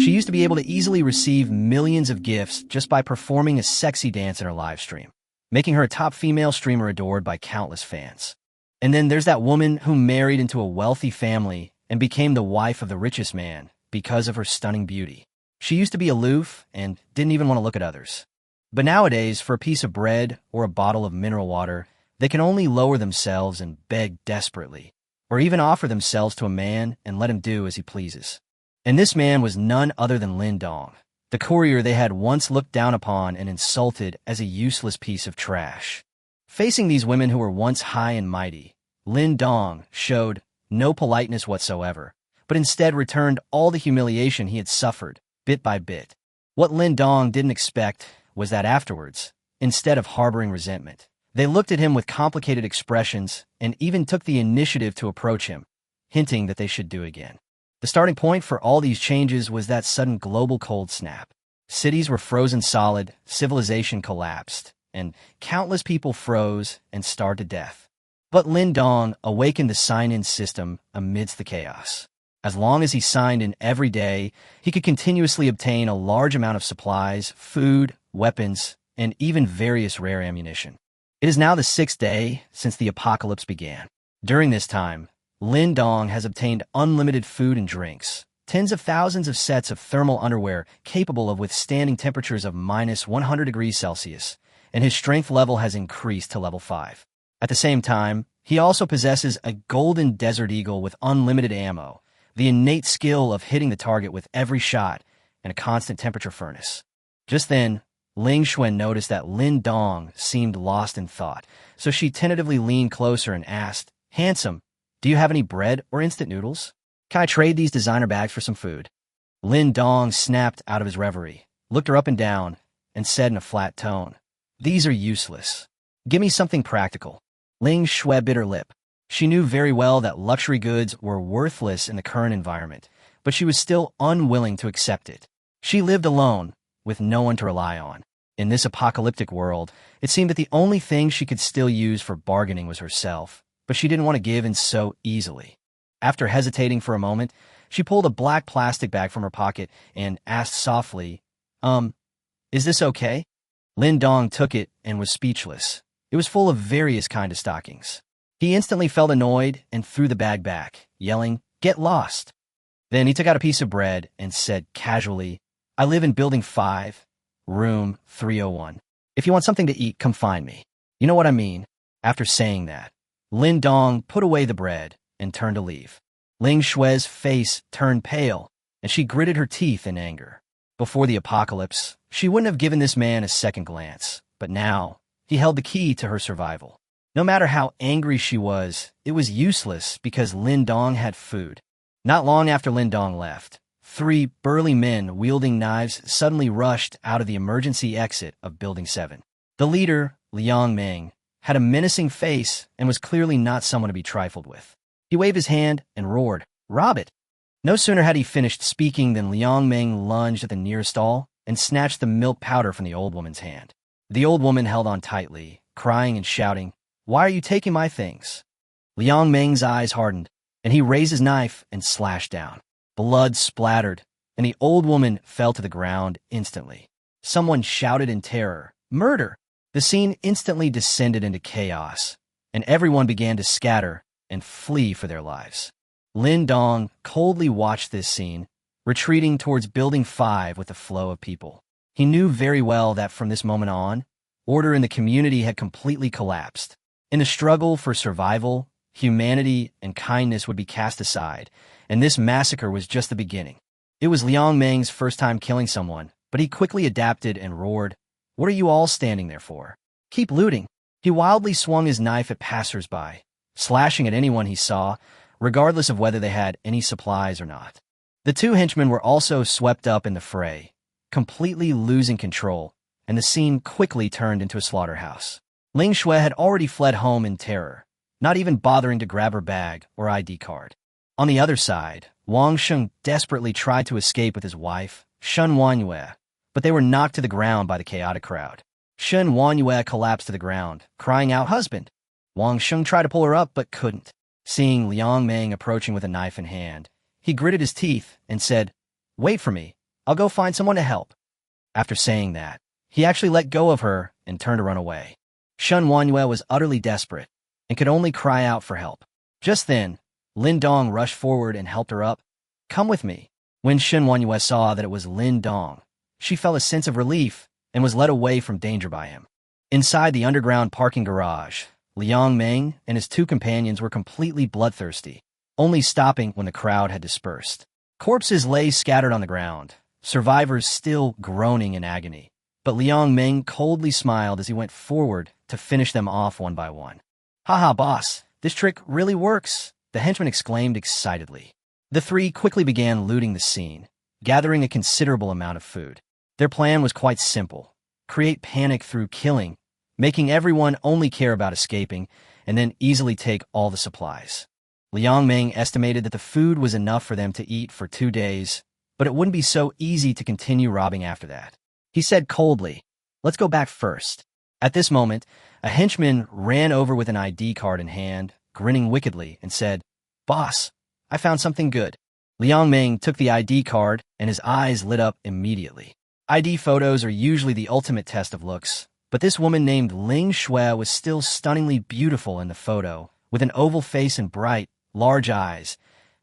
She used to be able to easily receive millions of gifts just by performing a sexy dance in her live stream, making her a top female streamer adored by countless fans. And then there's that woman who married into a wealthy family and became the wife of the richest man because of her stunning beauty. She used to be aloof and didn't even want to look at others. But nowadays, for a piece of bread or a bottle of mineral water, they can only lower themselves and beg desperately, or even offer themselves to a man and let him do as he pleases. And this man was none other than Lin Dong, the courier they had once looked down upon and insulted as a useless piece of trash. Facing these women who were once high and mighty, Lin Dong showed no politeness whatsoever, but instead returned all the humiliation he had suffered, bit by bit. What Lin Dong didn't expect was that afterwards, instead of harboring resentment, they looked at him with complicated expressions and even took the initiative to approach him, hinting that they should do again. The starting point for all these changes was that sudden global cold snap. Cities were frozen solid, civilization collapsed, and countless people froze and starved to death. But Lin Dong awakened the sign-in system amidst the chaos. As long as he signed in every day, he could continuously obtain a large amount of supplies, food, weapons, and even various rare ammunition. It is now the 6th day since the apocalypse began. During this time, Lin Dong has obtained unlimited food and drinks, tens of thousands of sets of thermal underwear capable of withstanding temperatures of minus 100 degrees Celsius, and his strength level has increased to level 5. At the same time, he also possesses a golden desert eagle with unlimited ammo, the innate skill of hitting the target with every shot, and a constant temperature furnace. Just then, Ling Xuan noticed that Lin Dong seemed lost in thought, so she tentatively leaned closer and asked, "Handsome, do you have any bread or instant noodles? Can I trade these designer bags for some food?" Lin Dong snapped out of his reverie, looked her up and down, and said in a flat tone, "These are useless. Give me something practical." Ling Xue bit her lip. She knew very well that luxury goods were worthless in the current environment, but she was still unwilling to accept it. She lived alone, with no one to rely on. In this apocalyptic world, it seemed that the only thing she could still use for bargaining was herself, but she didn't want to give in so easily. After hesitating for a moment, she pulled a black plastic bag from her pocket and asked softly, "Is this okay?" Lin Dong took it and was speechless. It was full of various kinds of stockings. He instantly felt annoyed and threw the bag back, yelling, "Get lost!" Then he took out a piece of bread and said casually, "I live in Building 5, Room 301. If you want something to eat, come find me. You know what I mean." After saying that, Lin Dong put away the bread and turned to leave. Ling Xue's face turned pale, and she gritted her teeth in anger. Before the apocalypse, she wouldn't have given this man a second glance, but now he held the key to her survival. No matter how angry she was, it was useless because Lin Dong had food. Not long after Lin Dong left, 3 burly men wielding knives suddenly rushed out of the emergency exit of Building 7. The leader, Liang Meng, had a menacing face and was clearly not someone to be trifled with. He waved his hand and roared, "Rob it!" No sooner had he finished speaking than Liang Meng lunged at the nearest stall and snatched the milk powder from the old woman's hand. The old woman held on tightly, crying and shouting, "Why are you taking my things?" Liang Meng's eyes hardened, and he raised his knife and slashed down. Blood splattered, and the old woman fell to the ground instantly. Someone shouted in terror, "Murder!" The scene instantly descended into chaos, and everyone began to scatter and flee for their lives. Lin Dong coldly watched this scene, retreating towards Building 5 with the flow of people. He knew very well that from this moment on, order in the community had completely collapsed. In the struggle for survival, humanity and kindness would be cast aside, and this massacre was just the beginning. It was Liang Meng's first time killing someone, but he quickly adapted and roared, "What are you all standing there for? Keep looting." He wildly swung his knife at passers-by, slashing at anyone he saw, regardless of whether they had any supplies or not. The 2 henchmen were also swept up in the fray, completely losing control, and the scene quickly turned into a slaughterhouse. Ling Xue had already fled home in terror, not even bothering to grab her bag or ID card. On the other side, Wang Sheng desperately tried to escape with his wife, Shen Wanyue, but they were knocked to the ground by the chaotic crowd. Shen Wanyue collapsed to the ground, crying out, "Husband!" Wang Sheng tried to pull her up, but couldn't. Seeing Liang Meng approaching with a knife in hand, he gritted his teeth and said, "Wait for me. I'll go find someone to help. After saying that, he actually let go of her and turned to run away. Shen Wanyue was utterly desperate and could only cry out for help. Just then, Lin Dong rushed forward and helped her up. Come with me. When Shen Wanyue saw that it was Lin Dong, she felt a sense of relief and was led away from danger by him. Inside the underground parking garage, Liang Meng and his two companions were completely bloodthirsty, only stopping when the crowd had dispersed. Corpses lay scattered on the ground, survivors still groaning in agony. But Liang Meng coldly smiled as he went forward to finish them off one by one. Haha, boss, this trick really works, the henchman exclaimed excitedly. The three quickly began looting the scene, gathering a considerable amount of food. Their plan was quite simple: create panic through killing, making everyone only care about escaping, and then easily take all the supplies. Liang Meng estimated that the food was enough for them to eat for 2 days, but it wouldn't be so easy to continue robbing after that. He said coldly, "Let's go back first." At this moment, a henchman ran over with an ID card in hand, grinning wickedly, and said, "Boss, I found something good." Liang Meng took the ID card, and his eyes lit up immediately. ID photos are usually the ultimate test of looks, but this woman named Ling Shui was still stunningly beautiful in the photo, with an oval face and bright, large eyes.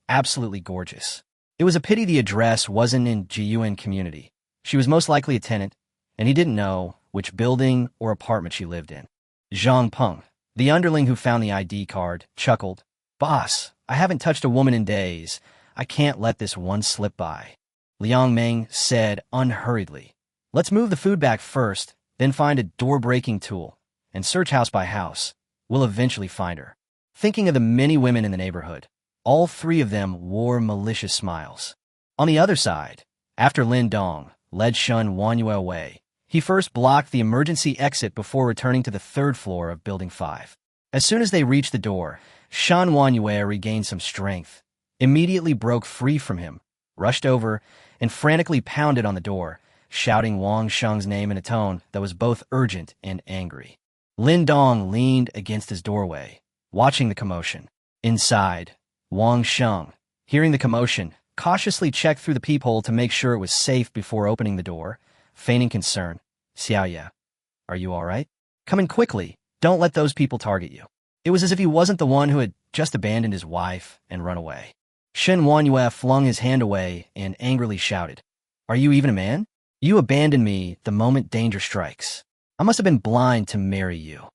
Absolutely gorgeous. It was a pity the address wasn't in Jiyuan community. She was most likely a tenant, and he didn't know which building or apartment she lived in. Zhang Peng, the underling who found the ID card, chuckled. "Boss, I haven't touched a woman in days. I can't let this one slip by." Liang Meng said unhurriedly, "Let's move the food back first, then find a door-breaking tool, and search house by house. We'll eventually find her." Thinking of the many women in the neighborhood, all three of them wore malicious smiles. On the other side, after Lin Dong led Shen Wanyue away, he first blocked the emergency exit before returning to the 3rd floor of Building 5. As soon as they reached the door, Shen Wanyue regained some strength, immediately broke free from him, rushed over, and frantically pounded on the door, shouting Wang Sheng's name in a tone that was both urgent and angry. Lin Dong leaned against his doorway, watching the commotion. Inside, Wang Sheng, hearing the commotion, cautiously checked through the peephole to make sure it was safe before opening the door, feigning concern. "Xiaoye, are you all right? Come in quickly. Don't let those people target you." It was as if he wasn't the one who had just abandoned his wife and run away. Shen Wanyue flung his hand away and angrily shouted, "Are you even a man? You abandoned me the moment danger strikes. I must have been blind to marry you."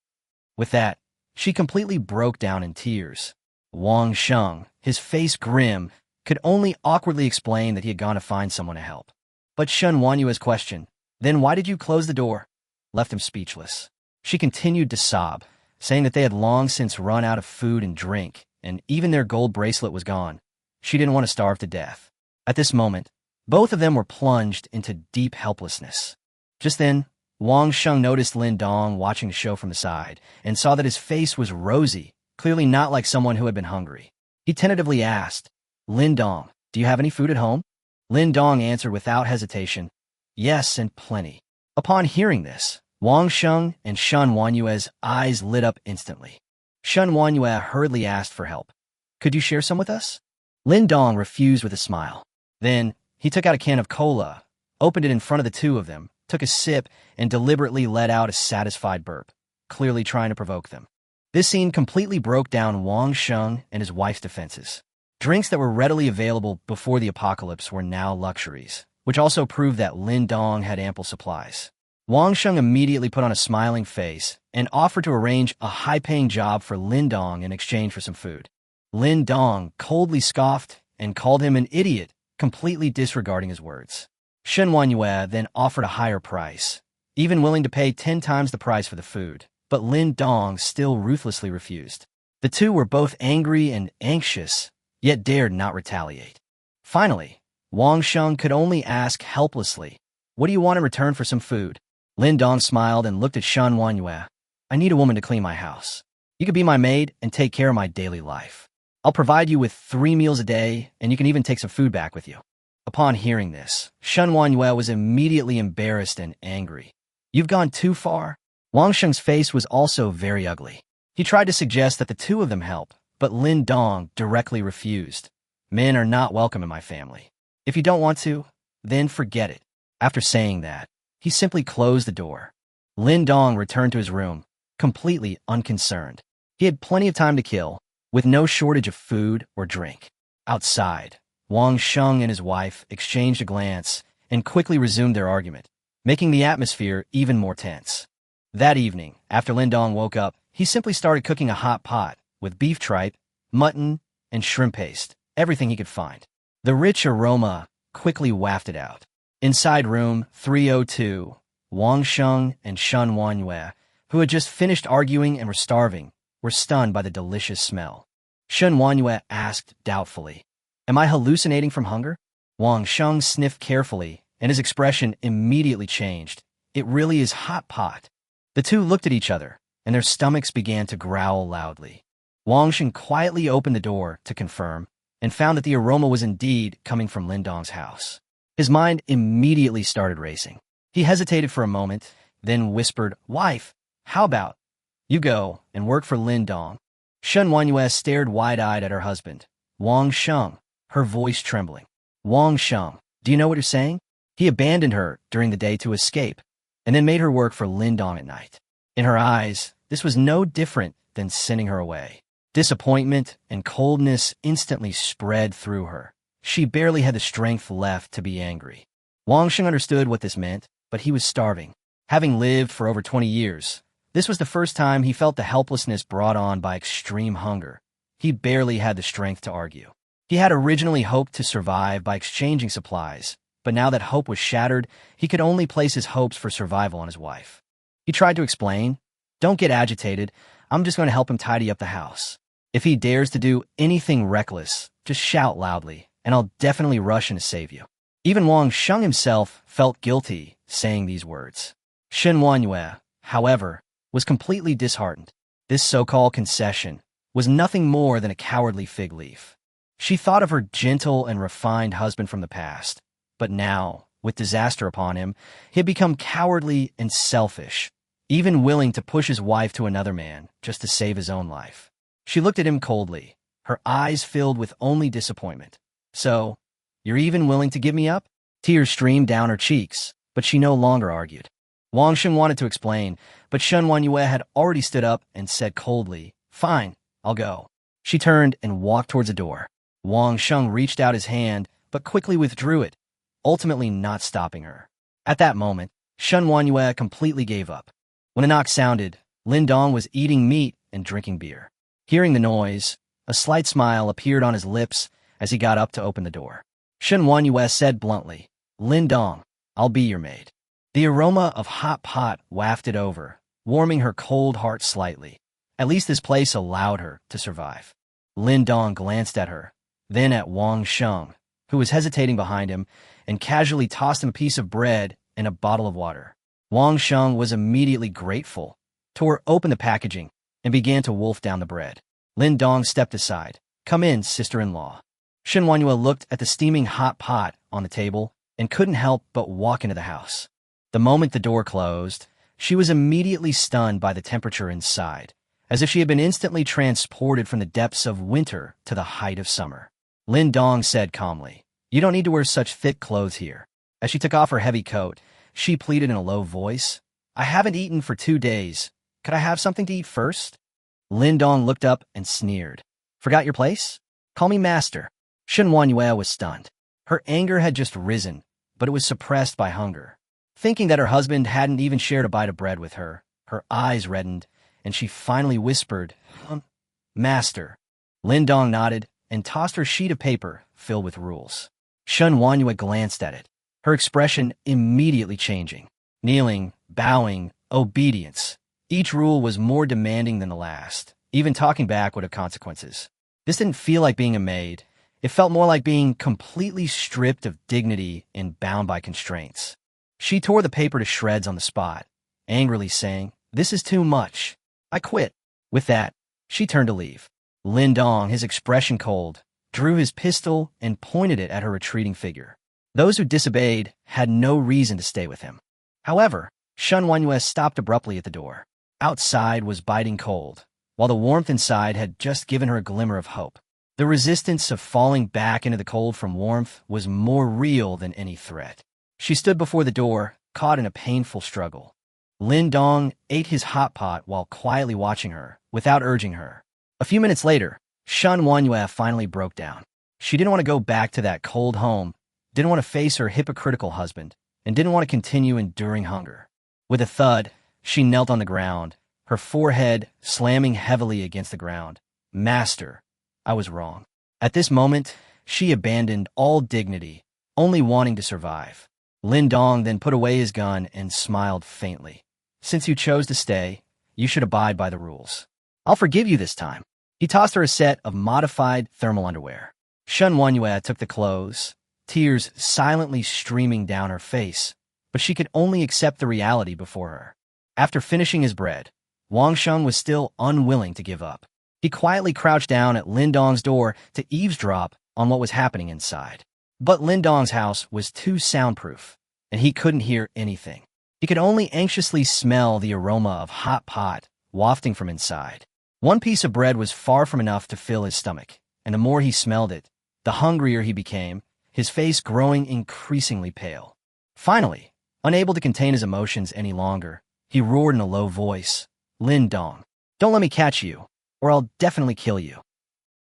With that, she completely broke down in tears. Wang Sheng, his face grim, could only awkwardly explain that he had gone to find someone to help. But Shen Wanyue's question, "Then why did you close the door?" left him speechless. She continued to sob, saying that they had long since run out of food and drink, and even their gold bracelet was gone. She didn't want to starve to death. At this moment, both of them were plunged into deep helplessness. Just then, Wang Sheng noticed Lin Dong watching the show from the side and saw that his face was rosy, clearly not like someone who had been hungry. He tentatively asked, "Lin Dong, do you have any food at home?" Lin Dong answered without hesitation, "Yes, and plenty." Upon hearing this, Wang Sheng and Shen Wanyue's eyes lit up instantly. Shen Wanyue hurriedly asked for help. "Could you share some with us?" Lin Dong refused with a smile. Then, he took out a can of cola, opened it in front of the two of them, took a sip, and deliberately let out a satisfied burp, clearly trying to provoke them. This scene completely broke down Wang Sheng and his wife's defenses. Drinks that were readily available before the apocalypse were now luxuries, which also proved that Lin Dong had ample supplies. Wang Sheng immediately put on a smiling face and offered to arrange a high-paying job for Lin Dong in exchange for some food. Lin Dong coldly scoffed and called him an idiot, completely disregarding his words. Shen Wanyue then offered a higher price, even willing to pay 10 times the price for the food, but Lin Dong still ruthlessly refused. The two were both angry and anxious, yet dared not retaliate. Finally, Wang Sheng could only ask helplessly, "What do you want in return for some food?" Lin Dong smiled and looked at Shen Wanyue. "I need a woman to clean my house. You could be my maid and take care of my daily life. I'll provide you with 3 meals a day, and you can even take some food back with you." Upon hearing this, Shen Wanyue was immediately embarrassed and angry. "You've gone too far." Wang Sheng's face was also very ugly. He tried to suggest that the two of them help, but Lin Dong directly refused. "Men are not welcome in my family. If you don't want to, then forget it. After saying that, he simply closed the door. Lin Dong returned to his room, completely unconcerned. He had plenty of time to kill, with no shortage of food or drink. Outside, Wang Sheng and his wife exchanged a glance and quickly resumed their argument, making the atmosphere even more tense. That evening, after Lin Dong woke up, he simply started cooking a hot pot with beef tripe, mutton, and shrimp paste, everything he could find. The rich aroma quickly wafted out. Inside room 302, Wang Sheng and Shen Wanyue, who had just finished arguing and were starving, were stunned by the delicious smell. Shen Wanyue asked doubtfully, "Am I hallucinating from hunger?" Wang Sheng sniffed carefully, and his expression immediately changed. "It really is hot pot." The two looked at each other, and their stomachs began to growl loudly. Wang Sheng quietly opened the door to confirm, and found that the aroma was indeed coming from Lin Dong's house. His mind immediately started racing. He hesitated for a moment, then whispered, "Wife, how about you go and work for Lin Dong?" Shen Wanyue stared wide-eyed at her husband, Wang Sheng, her voice trembling. "Wang Sheng, do you know what you're saying? He abandoned her during the day to escape, and then made her work for Lin Dong at night." In her eyes, this was no different than sending her away. Disappointment and coldness instantly spread through her. She barely had the strength left to be angry. Wang Sheng understood what this meant, but he was starving. Having lived for over 20 years, this was the first time he felt the helplessness brought on by extreme hunger. He barely had the strength to argue. He had originally hoped to survive by exchanging supplies, but now that hope was shattered, he could only place his hopes for survival on his wife. He tried to explain, "Don't get agitated, I'm just going to help him tidy up the house. If he dares to do anything reckless, just shout loudly, and I'll definitely rush in to save you." Even Wang Sheng himself felt guilty saying these words. Shen Wanyue, however, was completely disheartened. This so-called concession was nothing more than a cowardly fig leaf. She thought of her gentle and refined husband from the past, but now, with disaster upon him, he had become cowardly and selfish, even willing to push his wife to another man just to save his own life. She looked at him coldly, her eyes filled with only disappointment. "So, you're even willing to give me up?" Tears streamed down her cheeks, but she no longer argued. Wang Sheng wanted to explain, but Shen Wanyue had already stood up and said coldly, "Fine, I'll go." She turned and walked towards the door. Wang Sheng reached out his hand, but quickly withdrew it, ultimately not stopping her. At that moment, Shen Wanyue completely gave up. When a knock sounded, Lin Dong was eating meat and drinking beer. Hearing the noise, a slight smile appeared on his lips as he got up to open the door. Shen Wanyue said bluntly, "Lin Dong, I'll be your maid." The aroma of hot pot wafted over, warming her cold heart slightly. At least this place allowed her to survive. Lin Dong glanced at her, then at Wang Sheng, who was hesitating behind him, and casually tossed him a piece of bread and a bottle of water. Wang Sheng was immediately grateful, tore open the packaging, and began to wolf down the bread. Lin Dong stepped aside. "Come in, sister-in-law." Shen Wanyue looked at the steaming hot pot on the table and couldn't help but walk into the house. The moment the door closed, she was immediately stunned by the temperature inside, as if she had been instantly transported from the depths of winter to the height of summer. Lin Dong said calmly, "You don't need to wear such thick clothes here." As she took off her heavy coat, she pleaded in a low voice, "I haven't eaten for 2 days. Could I have something to eat first?" Lin Dong looked up and sneered. "Forgot your place? Call me master." Shen Wanyue was stunned. Her anger had just risen, but it was suppressed by hunger. Thinking that her husband hadn't even shared a bite of bread with her, her eyes reddened, and she finally whispered, "Master." Lin Dong nodded and tossed her sheet of paper filled with rules. Shen Wanyue glanced at it, her expression immediately changing. Kneeling, bowing, obedience. Each rule was more demanding than the last. Even talking back would have consequences. This didn't feel like being a maid. It felt more like being completely stripped of dignity and bound by constraints. She tore the paper to shreds on the spot, angrily saying, "This is too much. I quit." With that, she turned to leave. Lin Dong, his expression cold, drew his pistol and pointed it at her retreating figure. Those who disobeyed had no reason to stay with him. However, Shen Wanyue stopped abruptly at the door. Outside was biting cold, while the warmth inside had just given her a glimmer of hope. The resistance of falling back into the cold from warmth was more real than any threat. She stood before the door, caught in a painful struggle. Lin Dong ate his hot pot while quietly watching her, without urging her. A few minutes later, Shen Wanyue finally broke down. She didn't want to go back to that cold home, didn't want to face her hypocritical husband, and didn't want to continue enduring hunger. With a thud, she knelt on the ground, her forehead slamming heavily against the ground. Master, I was wrong. At this moment, she abandoned all dignity, only wanting to survive. Lin Dong then put away his gun and smiled faintly. Since you chose to stay, you should abide by the rules. I'll forgive you this time. He tossed her a set of modified thermal underwear. Shen Wanyue took the clothes, tears silently streaming down her face, but she could only accept the reality before her. After finishing his bread, Wang Sheng was still unwilling to give up. He quietly crouched down at Lin Dong's door to eavesdrop on what was happening inside. But Lin Dong's house was too soundproof, and he couldn't hear anything. He could only anxiously smell the aroma of hot pot wafting from inside. One piece of bread was far from enough to fill his stomach, and the more he smelled it, the hungrier he became, his face growing increasingly pale. Finally, unable to contain his emotions any longer, he roared in a low voice, "Lin Dong, don't let me catch you, or I'll definitely kill you."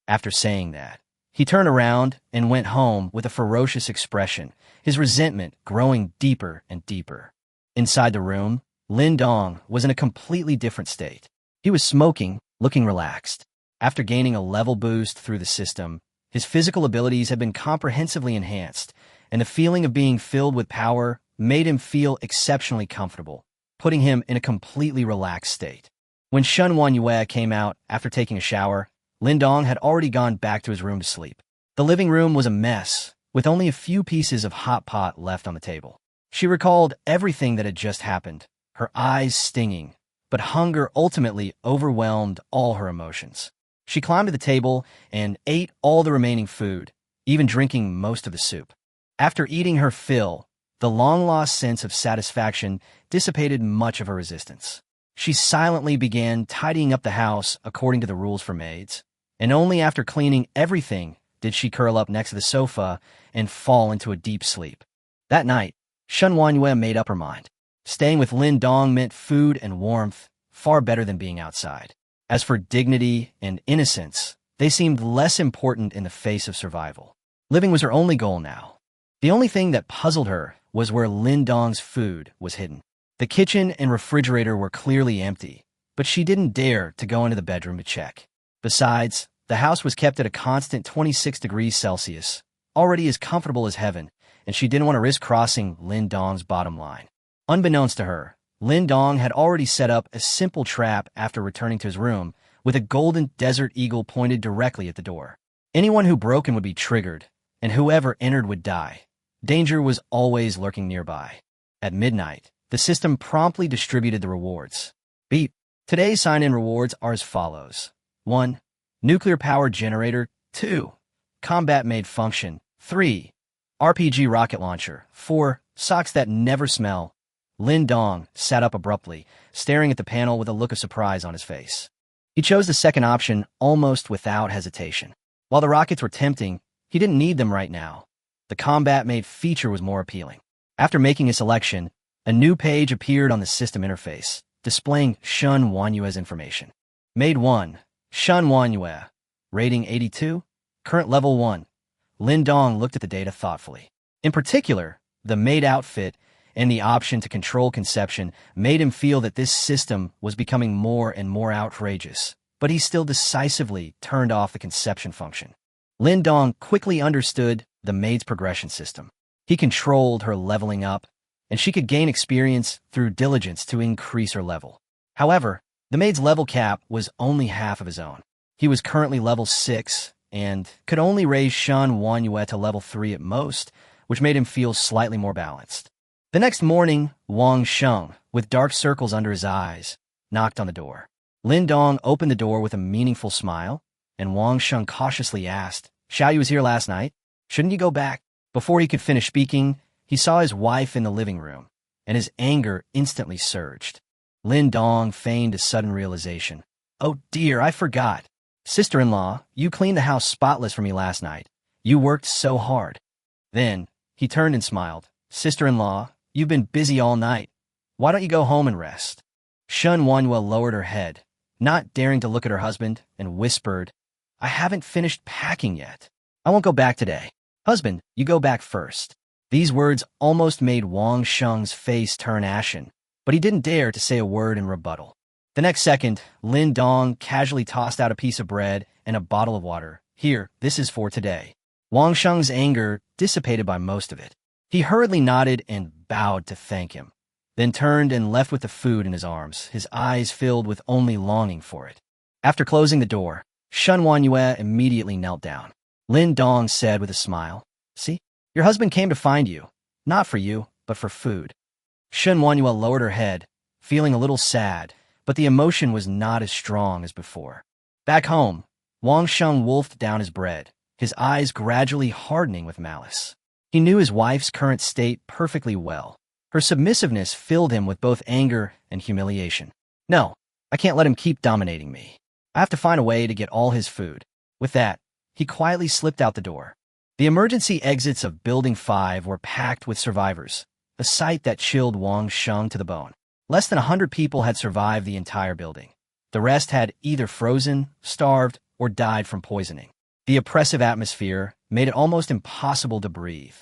After saying that, he turned around and went home with a ferocious expression, his resentment growing deeper and deeper. Inside the room, Lin Dong was in a completely different state. He was smoking, looking relaxed. After gaining a level boost through the system, his physical abilities had been comprehensively enhanced, and the feeling of being filled with power made him feel exceptionally comfortable, putting him in a completely relaxed state. When Shen Wanyue came out after taking a shower, Lin Dong had already gone back to his room to sleep. The living room was a mess, with only a few pieces of hot pot left on the table. She recalled everything that had just happened, her eyes stinging, but hunger ultimately overwhelmed all her emotions. She climbed to the table and ate all the remaining food, even drinking most of the soup. After eating her fill, the long-lost sense of satisfaction dissipated much of her resistance. She silently began tidying up the house according to the rules for maids, and only after cleaning everything did she curl up next to the sofa and fall into a deep sleep. That night, Shen Wanyue made up her mind. Staying with Lin Dong meant food and warmth, far better than being outside. As for dignity and innocence, they seemed less important in the face of survival. Living was her only goal now. The only thing that puzzled her was where Lin Dong's food was hidden. The kitchen and refrigerator were clearly empty, but she didn't dare to go into the bedroom to check. Besides, the house was kept at a constant 26 degrees Celsius, already as comfortable as heaven, and she didn't want to risk crossing Lin Dong's bottom line. Unbeknownst to her, Lin Dong had already set up a simple trap after returning to his room, with a golden desert eagle pointed directly at the door. Anyone who broke in would be triggered, and whoever entered would die. Danger was always lurking nearby. At midnight, the system promptly distributed the rewards. Beep. Today's sign-in rewards are as follows. 1. Nuclear power generator. 2. Combat made function. 3. RPG rocket launcher. 4. Socks that never smell. Lin Dong sat up abruptly, staring at the panel with a look of surprise on his face. He chose the second option almost without hesitation. While the rockets were tempting, he didn't need them right now. The combat-made feature was more appealing. After making a selection, a new page appeared on the system interface, displaying Shen Wanyue's information. Maid 1, Shen Wanyue. Rating 82, current level 1. Lin Dong looked at the data thoughtfully. In particular, the maid outfit and the option to control conception made him feel that this system was becoming more and more outrageous, but he still decisively turned off the conception function. Lin Dong quickly understood the maid's progression system. He controlled her leveling up, and she could gain experience through diligence to increase her level. However, the maid's level cap was only half of his own. He was currently level 6 and could only raise Shen Wanyue to level 3 at most, which made him feel slightly more balanced. The next morning, Wang Sheng, with dark circles under his eyes, knocked on the door. Lin Dong opened the door with a meaningful smile, and Wang Sheng cautiously asked, "Xiaoyu was here last night? Shouldn't you go back?" Before he could finish speaking, he saw his wife in the living room, and his anger instantly surged. Lin Dong feigned a sudden realization. "Oh dear, I forgot. Sister-in-law, you cleaned the house spotless for me last night. You worked so hard. Then, he turned and smiled. Sister-in-law, you've been busy all night. Why don't you go home and rest? Shun Wanhua lowered her head, not daring to look at her husband, and whispered, I haven't finished packing yet. I won't go back today. Husband, you go back first. These words almost made Wang Sheng's face turn ashen, but he didn't dare to say a word in rebuttal. The next second, Lin Dong casually tossed out a piece of bread and a bottle of water. Here, this is for today. Wang Sheng's anger dissipated by most of it. He hurriedly nodded and bowed to thank him, then turned and left with the food in his arms, his eyes filled with only longing for it. After closing the door, Shun Wanhua immediately knelt down. Lin Dong said with a smile, See, your husband came to find you, not for you, but for food. Shun Wanhua lowered her head, feeling a little sad, but the emotion was not as strong as before. Back home, Wang Sheng wolfed down his bread, his eyes gradually hardening with malice. He knew his wife's current state perfectly well. Her submissiveness filled him with both anger and humiliation. No, I can't let him keep dominating me. I have to find a way to get all his food. With that, he quietly slipped out the door. The emergency exits of Building 5 were packed with survivors, a sight that chilled Wang Sheng to the bone. Less than 100 people had survived the entire building. The rest had either frozen, starved, or died from poisoning. The oppressive atmosphere made it almost impossible to breathe.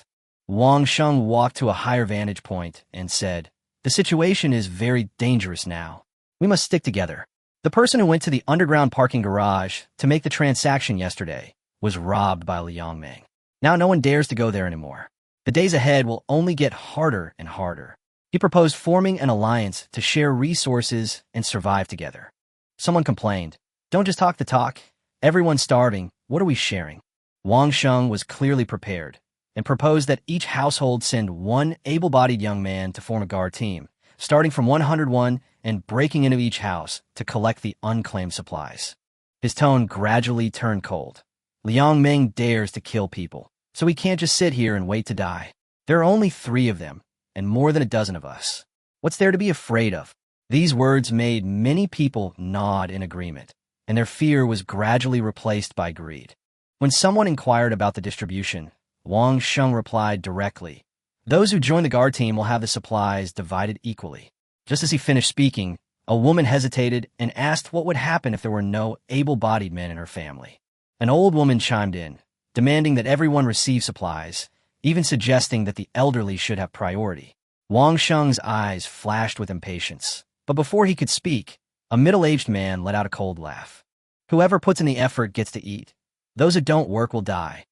Wang Sheng walked to a higher vantage point and said, The situation is very dangerous now. We must stick together. The person who went to the underground parking garage to make the transaction yesterday was robbed by Liang Meng. Now no one dares to go there anymore. The days ahead will only get harder and harder. He proposed forming an alliance to share resources and survive together. Someone complained, Don't just talk the talk. Everyone's starving. What are we sharing? Wang Sheng was clearly prepared and proposed that each household send one able-bodied young man to form a guard team, starting from 101 and breaking into each house to collect the unclaimed supplies. His tone gradually turned cold. Liang Meng dares to kill people, so we can't just sit here and wait to die. There are only 3 of them, and more than a dozen of us. What's there to be afraid of? These words made many people nod in agreement, and their fear was gradually replaced by greed. When someone inquired about the distribution, Wang Sheng replied directly, Those who join the guard team will have the supplies divided equally. Just as he finished speaking, a woman hesitated and asked what would happen if there were no able-bodied men in her family. An old woman chimed in, demanding that everyone receive supplies, even suggesting that the elderly should have priority. Wang Sheng's eyes flashed with impatience, but before he could speak, a middle-aged man let out a cold laugh. Whoever puts in the effort gets to eat. Those who don't work will die.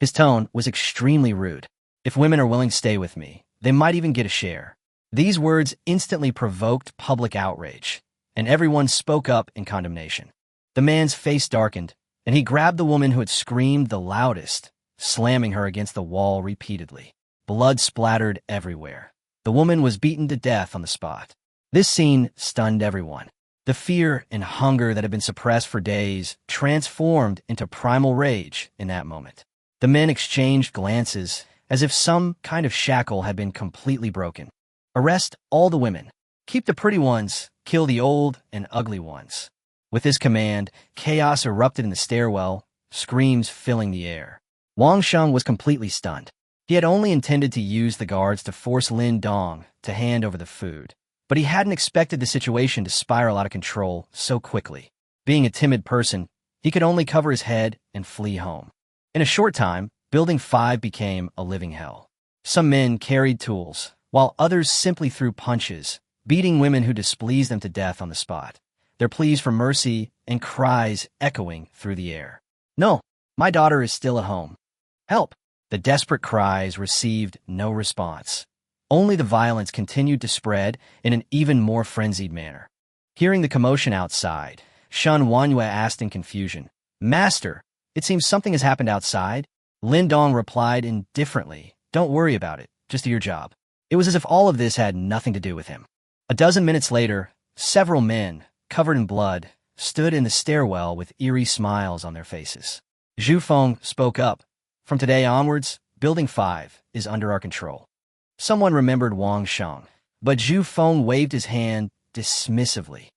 His tone was extremely rude. If women are willing to stay with me, they might even get a share. These words instantly provoked public outrage, and everyone spoke up in condemnation. The man's face darkened, and he grabbed the woman who had screamed the loudest, slamming her against the wall repeatedly. Blood splattered everywhere. The woman was beaten to death on the spot. This scene stunned everyone. The fear and hunger that had been suppressed for days transformed into primal rage in that moment. The men exchanged glances as if some kind of shackle had been completely broken. Arrest all the women. Keep the pretty ones, kill the old and ugly ones. With this command, chaos erupted in the stairwell, screams filling the air. Wang Sheng was completely stunned. He had only intended to use the guards to force Lin Dong to hand over the food, but he hadn't expected the situation to spiral out of control so quickly. Being a timid person, he could only cover his head and flee home. In a short time, Building 5 became a living hell. Some men carried tools, while others simply threw punches, beating women who displeased them to death on the spot, their pleas for mercy and cries echoing through the air. No, my daughter is still at home. Help! The desperate cries received no response. Only the violence continued to spread in an even more frenzied manner. Hearing the commotion outside, Shun Wanhua asked in confusion, Master, it seems something has happened outside? Lin Dong replied indifferently, Don't worry about it, just do your job. It was as if all of this had nothing to do with him. A dozen minutes later, several men, covered in blood, stood in the stairwell with eerie smiles on their faces. Zhu Feng spoke up. From today onwards, Building 5 is under our control. Someone remembered Wang Sheng, but Zhu Feng waved his hand dismissively.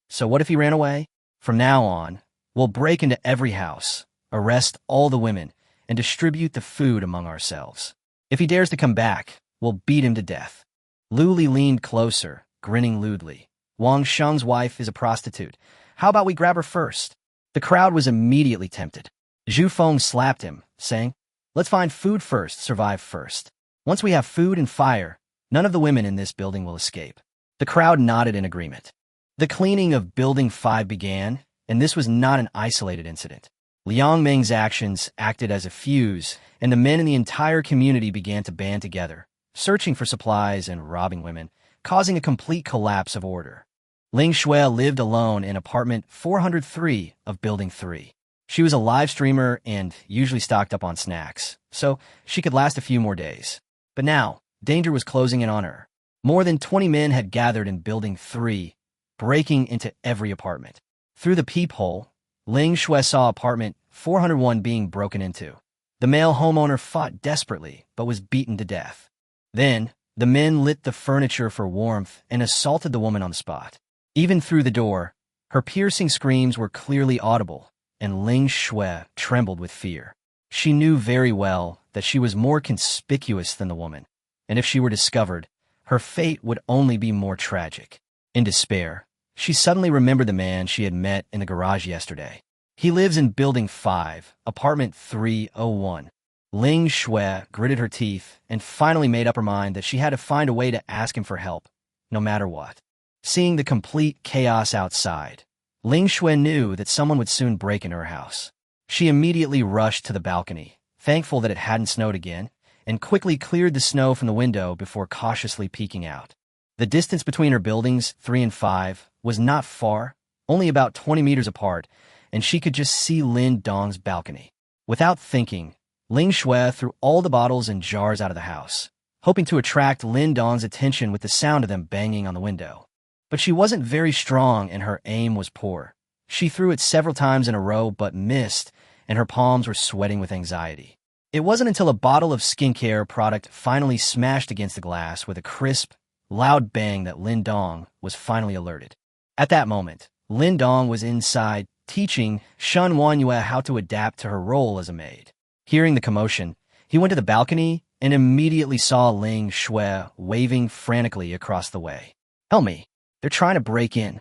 So what if he ran away? From now on, We'll break into every house, arrest all the women, and distribute the food among ourselves. If he dares to come back, we'll beat him to death." Lu Li leaned closer, grinning lewdly. "Wang Sheng's wife is a prostitute. How about we grab her first?" The crowd was immediately tempted. Zhu Feng slapped him, saying, "Let's find food first, survive first. Once we have food and fire, none of the women in this building will escape." The crowd nodded in agreement. The cleaning of Building 5 began, and this was not an isolated incident. Liang Ming's actions acted as a fuse, and the men in the entire community began to band together, searching for supplies and robbing women, causing a complete collapse of order. Ling Shui lived alone in apartment 403 of Building 3. She was a live streamer and usually stocked up on snacks, so she could last a few more days. But now, danger was closing in on her. More than 20 men had gathered in Building 3, breaking into every apartment. Through the peephole, Ling Shui saw apartment 401 being broken into. The male homeowner fought desperately, but was beaten to death. Then, the men lit the furniture for warmth and assaulted the woman on the spot. Even through the door, her piercing screams were clearly audible, and Ling Shui trembled with fear. She knew very well that she was more conspicuous than the woman, and if she were discovered, her fate would only be more tragic. In despair, she suddenly remembered the man she had met in the garage yesterday. He lives in Building 5, apartment 301. Ling Shui gritted her teeth and finally made up her mind that she had to find a way to ask him for help, no matter what. Seeing the complete chaos outside, Ling Shui knew that someone would soon break into her house. She immediately rushed to the balcony, thankful that it hadn't snowed again, and quickly cleared the snow from the window before cautiously peeking out. The distance between her buildings, 3 and 5, was not far, only about 20 meters apart, and she could just see Lin Dong's balcony. Without thinking, Ling Shui threw all the bottles and jars out of the house, hoping to attract Lin Dong's attention with the sound of them banging on the window. But she wasn't very strong and her aim was poor. She threw it several times in a row but missed, and her palms were sweating with anxiety. It wasn't until a bottle of skincare product finally smashed against the glass with a crisp, loud bang that Lin Dong was finally alerted. At that moment, Lin Dong was inside, teaching Shen Wanyue how to adapt to her role as a maid. Hearing the commotion, he went to the balcony and immediately saw Ling Shui waving frantically across the way. "Help me, they're trying to break in."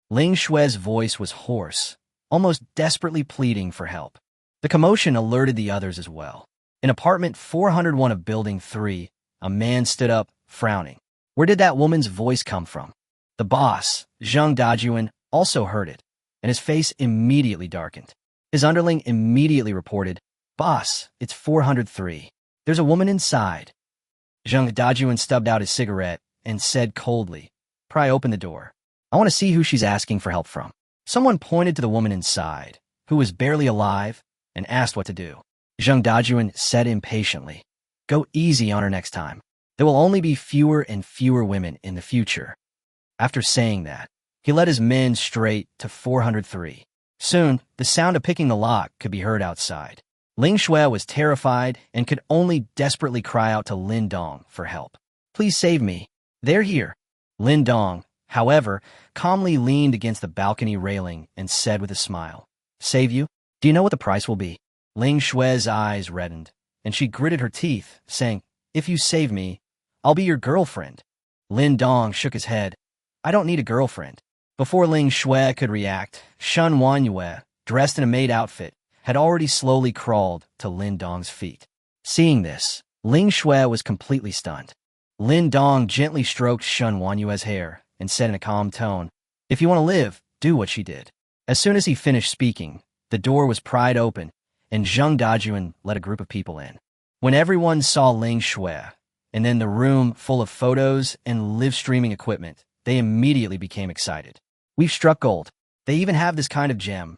Ling Shui's voice was hoarse, almost desperately pleading for help. The commotion alerted the others as well. In apartment 401 of Building 3, a man stood up, frowning. Where did that woman's voice come from? The boss, Zhang Dajuan, also heard it, and his face immediately darkened. His underling immediately reported, "Boss, it's 403. There's a woman inside." Zhang Dajuan stubbed out his cigarette and said coldly, "Pry open the door. I want to see who she's asking for help from." Someone pointed to the woman inside, who was barely alive, and asked what to do. Zhang Dajuan said impatiently, "Go easy on her next time. There will only be fewer and fewer women in the future." After saying that, he led his men straight to 403. Soon, the sound of picking the lock could be heard outside. Ling Shui was terrified and could only desperately cry out to Lin Dong for help. "Please save me. They're here." Lin Dong, however, calmly leaned against the balcony railing and said with a smile, "Save you? Do you know what the price will be?" Ling Shui's eyes reddened, and she gritted her teeth, saying, "If you save me, I'll be your girlfriend." Lin Dong shook his head. "I don't need a girlfriend." Before Ling Shui could react, Shen Wanyue, dressed in a maid outfit, had already slowly crawled to Lin Dong's feet. Seeing this, Ling Shui was completely stunned. Lin Dong gently stroked Shen Wanyue's hair and said in a calm tone, "If you want to live, do what she did." As soon as he finished speaking, the door was pried open, and Zhang Dajuan led a group of people in. When everyone saw Ling Shui, and then the room full of photos and live streaming equipment, they immediately became excited. "We've struck gold. They even have this kind of gem.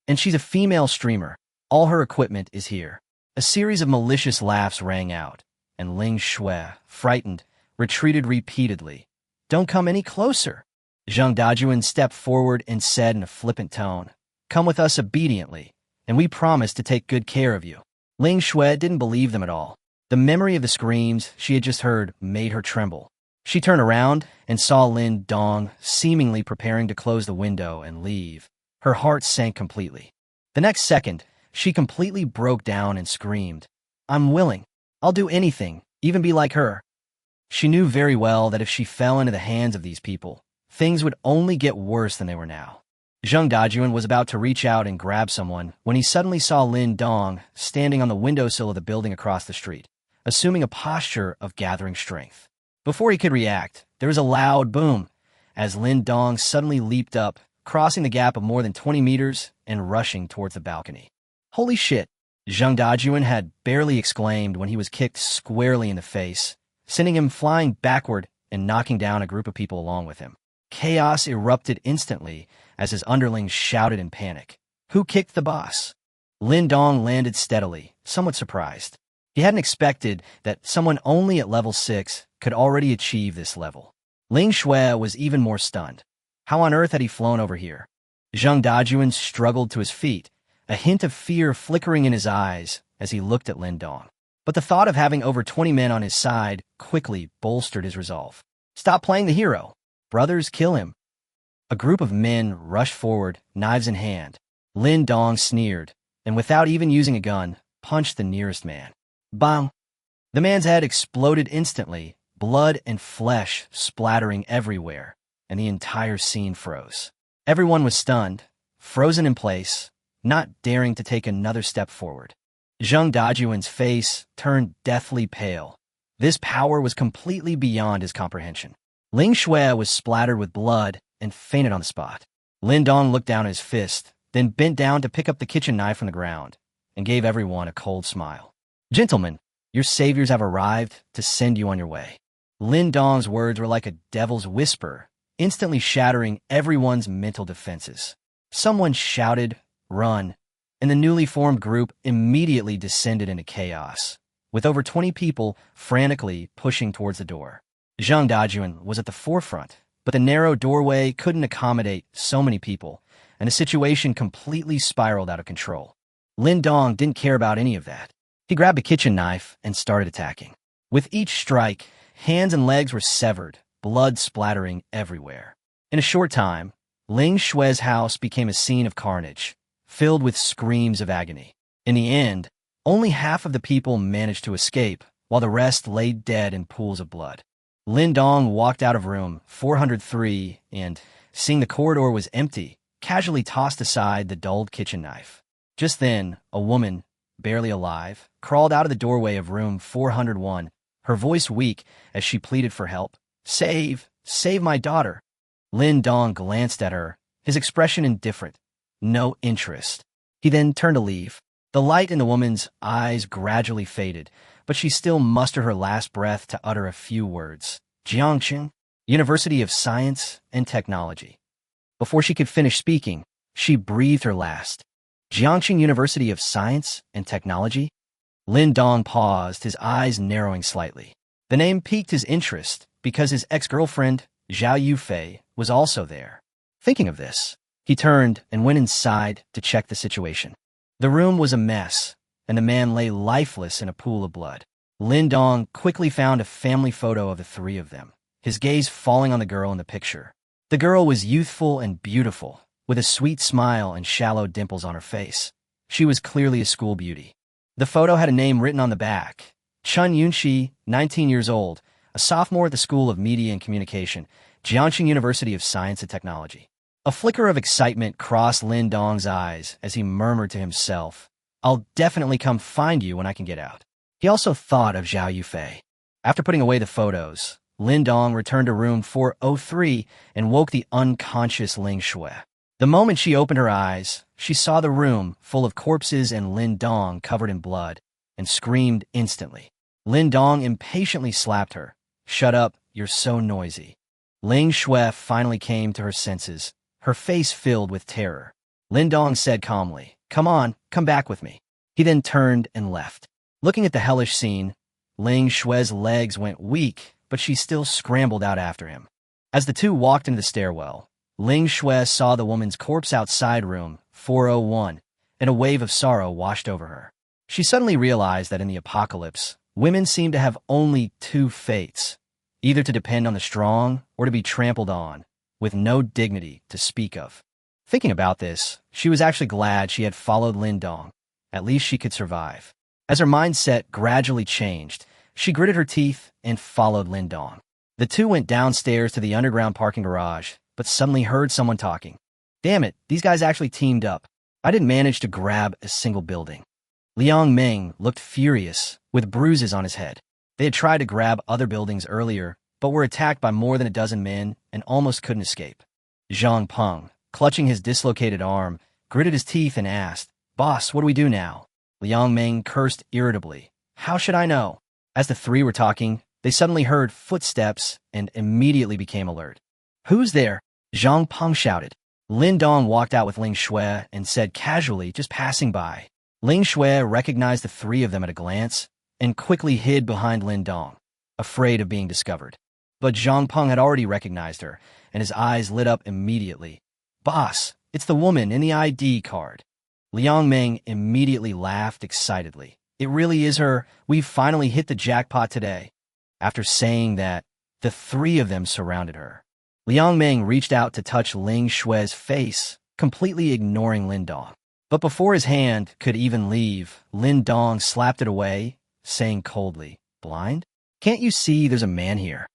And she's a female streamer. All her equipment is here." A series of malicious laughs rang out, and Ling Shui, frightened, retreated repeatedly. "Don't come any closer." Zhang Dajuan stepped forward and said in a flippant tone, "Come with us obediently, and we promise to take good care of you." Ling Shui didn't believe them at all. The memory of the screams she had just heard made her tremble. She turned around and saw Lin Dong seemingly preparing to close the window and leave. Her heart sank completely. The next second, she completely broke down and screamed, "I'm willing. I'll do anything, even be like her." She knew very well that if she fell into the hands of these people, things would only get worse than they were now. Zheng Dajuan was about to reach out and grab someone when he suddenly saw Lin Dong standing on the windowsill of the building across the street, assuming a posture of gathering strength. Before he could react, there was a loud boom as Lin Dong suddenly leaped up, crossing the gap of more than 20 meters and rushing towards the balcony. "Holy shit!" Zheng Dajuan had barely exclaimed when he was kicked squarely in the face, sending him flying backward and knocking down a group of people along with him. Chaos erupted instantly as his underlings shouted in panic. Who kicked the boss? Lin Dong landed steadily, somewhat surprised. He hadn't expected that someone only at level 6 could already achieve this level. Ling Shui was even more stunned. How on earth had he flown over here? Zheng Dajuan struggled to his feet, a hint of fear flickering in his eyes as he looked at Lin Dong. But the thought of having over 20 men on his side quickly bolstered his resolve. Stop playing the hero. Brothers, kill him. A group of men rushed forward, knives in hand. Lin Dong sneered, and without even using a gun, punched the nearest man. Bang! The man's head exploded instantly, blood and flesh splattering everywhere, and the entire scene froze. Everyone was stunned, frozen in place, not daring to take another step forward. Zheng Dajuan's face turned deathly pale. This power was completely beyond his comprehension. Ling Shui was splattered with blood and fainted on the spot. Lin Dong looked down at his fist, then bent down to pick up the kitchen knife from the ground, and gave everyone a cold smile. "Gentlemen, your saviors have arrived to send you on your way." Lin Dong's words were like a devil's whisper, instantly shattering everyone's mental defenses. Someone shouted, "Run," and the newly formed group immediately descended into chaos, with over 20 people frantically pushing towards the door. Zheng Dajuan was at the forefront, but the narrow doorway couldn't accommodate so many people, and the situation completely spiraled out of control. Lin Dong didn't care about any of that. He grabbed a kitchen knife and started attacking. With each strike, hands and legs were severed, blood splattering everywhere. In a short time, Ling Shui's house became a scene of carnage, filled with screams of agony. In the end, only half of the people managed to escape, while the rest lay dead in pools of blood. Lin Dong walked out of room 403 and, seeing the corridor was empty, casually tossed aside the dulled kitchen knife. Just then, a woman, barely alive, crawled out of the doorway of room 401, her voice weak as she pleaded for help. Save my daughter." Lin Dong glanced at her, his expression indifferent, no interest. He then turned to leave. The light in the woman's eyes gradually faded, but she still mustered her last breath to utter a few words. "Jiangqing, University of Science and Technology." Before she could finish speaking, she breathed her last. "Jiangqing University of Science and Technology?" Lin Dong paused, his eyes narrowing slightly. The name piqued his interest because his ex-girlfriend, Zhao Yufei, was also there. Thinking of this, he turned and went inside to check the situation. The room was a mess, and the man lay lifeless in a pool of blood. Lin Dong quickly found a family photo of the three of them, his gaze falling on the girl in the picture. The girl was youthful and beautiful, with a sweet smile and shallow dimples on her face. She was clearly a school beauty. The photo had a name written on the back. Chun Yunxi, 19 years old, a sophomore at the School of Media and Communication, Jiangxing University of Science and Technology. A flicker of excitement crossed Lin Dong's eyes as he murmured to himself, "I'll definitely come find you when I can get out." He also thought of Zhao Yufei. After putting away the photos, Lin Dong returned to room 403 and woke the unconscious Ling Shui. The moment she opened her eyes, she saw the room full of corpses and Lin Dong covered in blood, and screamed instantly. Lin Dong impatiently slapped her. "Shut up, you're so noisy." Ling Shui finally came to her senses, her face filled with terror. Lin Dong said calmly, "Come on, come back with me." He then turned and left. Looking at the hellish scene, Ling Shui's legs went weak, but she still scrambled out after him. As the two walked into the stairwell, Ling Shui saw the woman's corpse outside room 401, and a wave of sorrow washed over her. She suddenly realized that in the apocalypse, women seem to have only two fates, either to depend on the strong or to be trampled on, with no dignity to speak of. Thinking about this, she was actually glad she had followed Lin Dong. At least she could survive. As her mindset gradually changed, she gritted her teeth and followed Lin Dong. The two went downstairs to the underground parking garage, but suddenly heard someone talking. Damn it, these guys actually teamed up. I didn't manage to grab a single building. Liang Meng looked furious, with bruises on his head. They had tried to grab other buildings earlier, but were attacked by more than a dozen men and almost couldn't escape. Zhang Peng, clutching his dislocated arm, gritted his teeth and asked, "Boss, what do we do now?" Liang Meng cursed irritably. "How should I know?" As the three were talking, they suddenly heard footsteps and immediately became alert. "Who's there?" Zhang Peng shouted. Lin Dong walked out with Ling Shui and said casually, just passing by. Ling Shui recognized the three of them at a glance and quickly hid behind Lin Dong, afraid of being discovered. But Zhang Peng had already recognized her, and his eyes lit up immediately. "Boss, it's the woman in the ID card." Liang Meng immediately laughed excitedly. "It really is her. We've finally hit the jackpot today." After saying that, the three of them surrounded her. Liang Meng reached out to touch Ling Shui's face, completely ignoring Lin Dong. But before his hand could even leave, Lin Dong slapped it away, saying coldly, "Blind? Can't you see there's a man here?"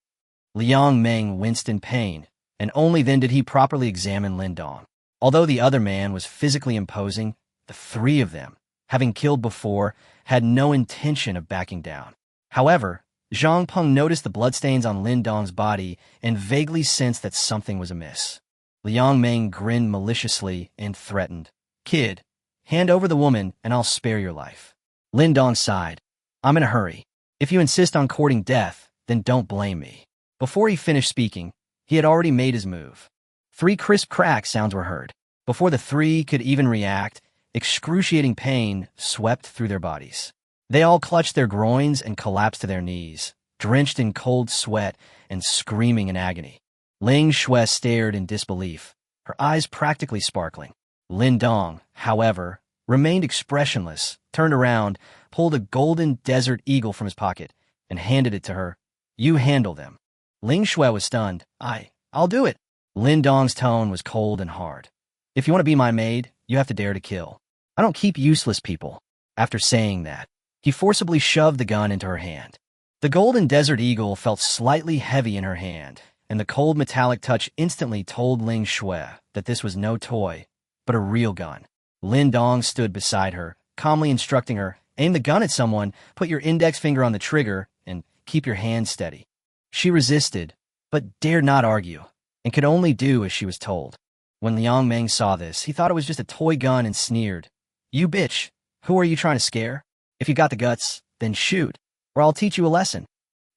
Liang Meng winced in pain, and only then did he properly examine Lin Dong. Although the other man was physically imposing, the three of them, having killed before, had no intention of backing down. However, Zhang Peng noticed the bloodstains on Lin Dong's body and vaguely sensed that something was amiss. Liang Meng grinned maliciously and threatened, "Kid, hand over the woman and I'll spare your life." Lin Dong sighed. "I'm in a hurry. If you insist on courting death, then don't blame me." Before he finished speaking, he had already made his move. 3 crisp crack sounds were heard. Before the three could even react, excruciating pain swept through their bodies. They all clutched their groins and collapsed to their knees, drenched in cold sweat and screaming in agony. Ling Shui stared in disbelief, her eyes practically sparkling. Lin Dong, however, remained expressionless, turned around, pulled a golden desert eagle from his pocket, and handed it to her. "You handle them." Ling Shui was stunned. I'll do it." Lin Dong's tone was cold and hard. "If you want to be my maid, you have to dare to kill. I don't keep useless people." After saying that, he forcibly shoved the gun into her hand. The golden desert eagle felt slightly heavy in her hand, and the cold metallic touch instantly told Ling Shui that this was no toy, but a real gun. Lin Dong stood beside her, calmly instructing her, "Aim the gun at someone, put your index finger on the trigger, and keep your hand steady." She resisted, but dared not argue, and could only do as she was told. When Liang Meng saw this, he thought it was just a toy gun and sneered, "You bitch, who are you trying to scare? If you got the guts, then shoot, or I'll teach you a lesson."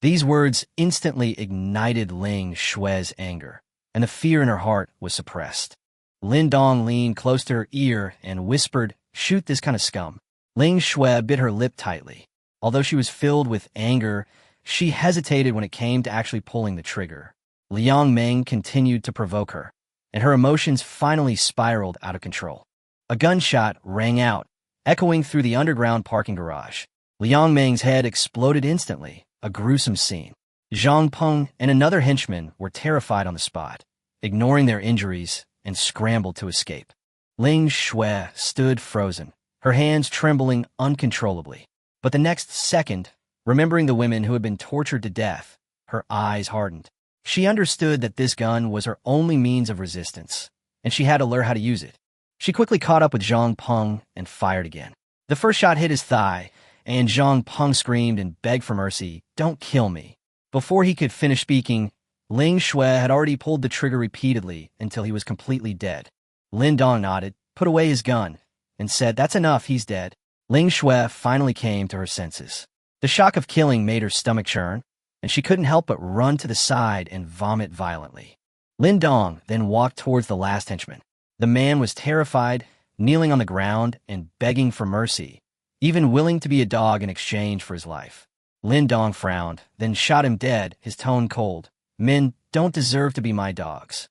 These words instantly ignited Ling Shui's anger, and the fear in her heart was suppressed. Lin Dong leaned close to her ear and whispered, "Shoot this kind of scum." Ling Shui bit her lip tightly. Although she was filled with anger, she hesitated when it came to actually pulling the trigger. Liang Meng continued to provoke her, and her emotions finally spiraled out of control. A gunshot rang out, echoing through the underground parking garage. Liang Meng's head exploded instantly, a gruesome scene. Zhang Peng and another henchman were terrified on the spot, ignoring their injuries, and scrambled to escape. Ling Shui stood frozen, her hands trembling uncontrollably. But the next second, remembering the women who had been tortured to death, her eyes hardened. She understood that this gun was her only means of resistance, and she had to learn how to use it. She quickly caught up with Zhang Peng and fired again. The first shot hit his thigh, and Zhang Peng screamed and begged for mercy, "Don't kill me." Before he could finish speaking, Ling Shui had already pulled the trigger repeatedly until he was completely dead. Lin Dong nodded, put away his gun, and said, "That's enough, he's dead." Ling Shui finally came to her senses. The shock of killing made her stomach churn, and she couldn't help but run to the side and vomit violently. Lin Dong then walked towards the last henchman. The man was terrified, kneeling on the ground and begging for mercy, even willing to be a dog in exchange for his life. Lin Dong frowned, then shot him dead, his tone cold. "Men don't deserve to be my dogs."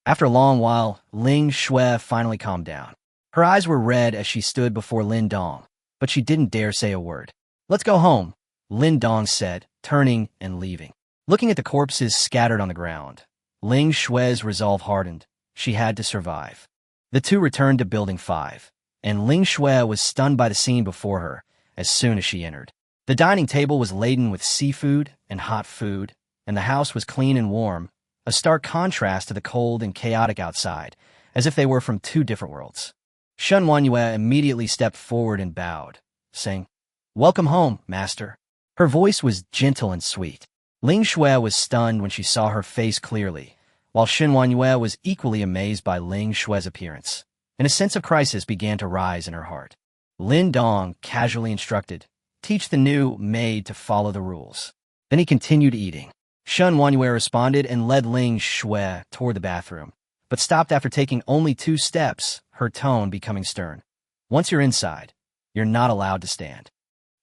After a long while, Ling Shui finally calmed down. Her eyes were red as she stood before Lin Dong, but she didn't dare say a word. "Let's go home," Lin Dong said, turning and leaving. Looking at the corpses scattered on the ground, Ling Shui's resolve hardened. She had to survive. The two returned to Building 5, and Ling Shui was stunned by the scene before her as soon as she entered. The dining table was laden with seafood and hot food, and the house was clean and warm, a stark contrast to the cold and chaotic outside, as if they were from two different worlds. Shen Wanyue immediately stepped forward and bowed, saying, "Welcome home, master." Her voice was gentle and sweet. Ling Shui was stunned when she saw her face clearly, while Shen Wanyue was equally amazed by Ling Shui's appearance, and a sense of crisis began to rise in her heart. Lin Dong casually instructed, "Teach the new maid to follow the rules." Then he continued eating. Shen Wanyue responded and led Ling Shui toward the bathroom, but stopped after taking only 2 steps, her tone becoming stern. "Once you're inside, you're not allowed to stand."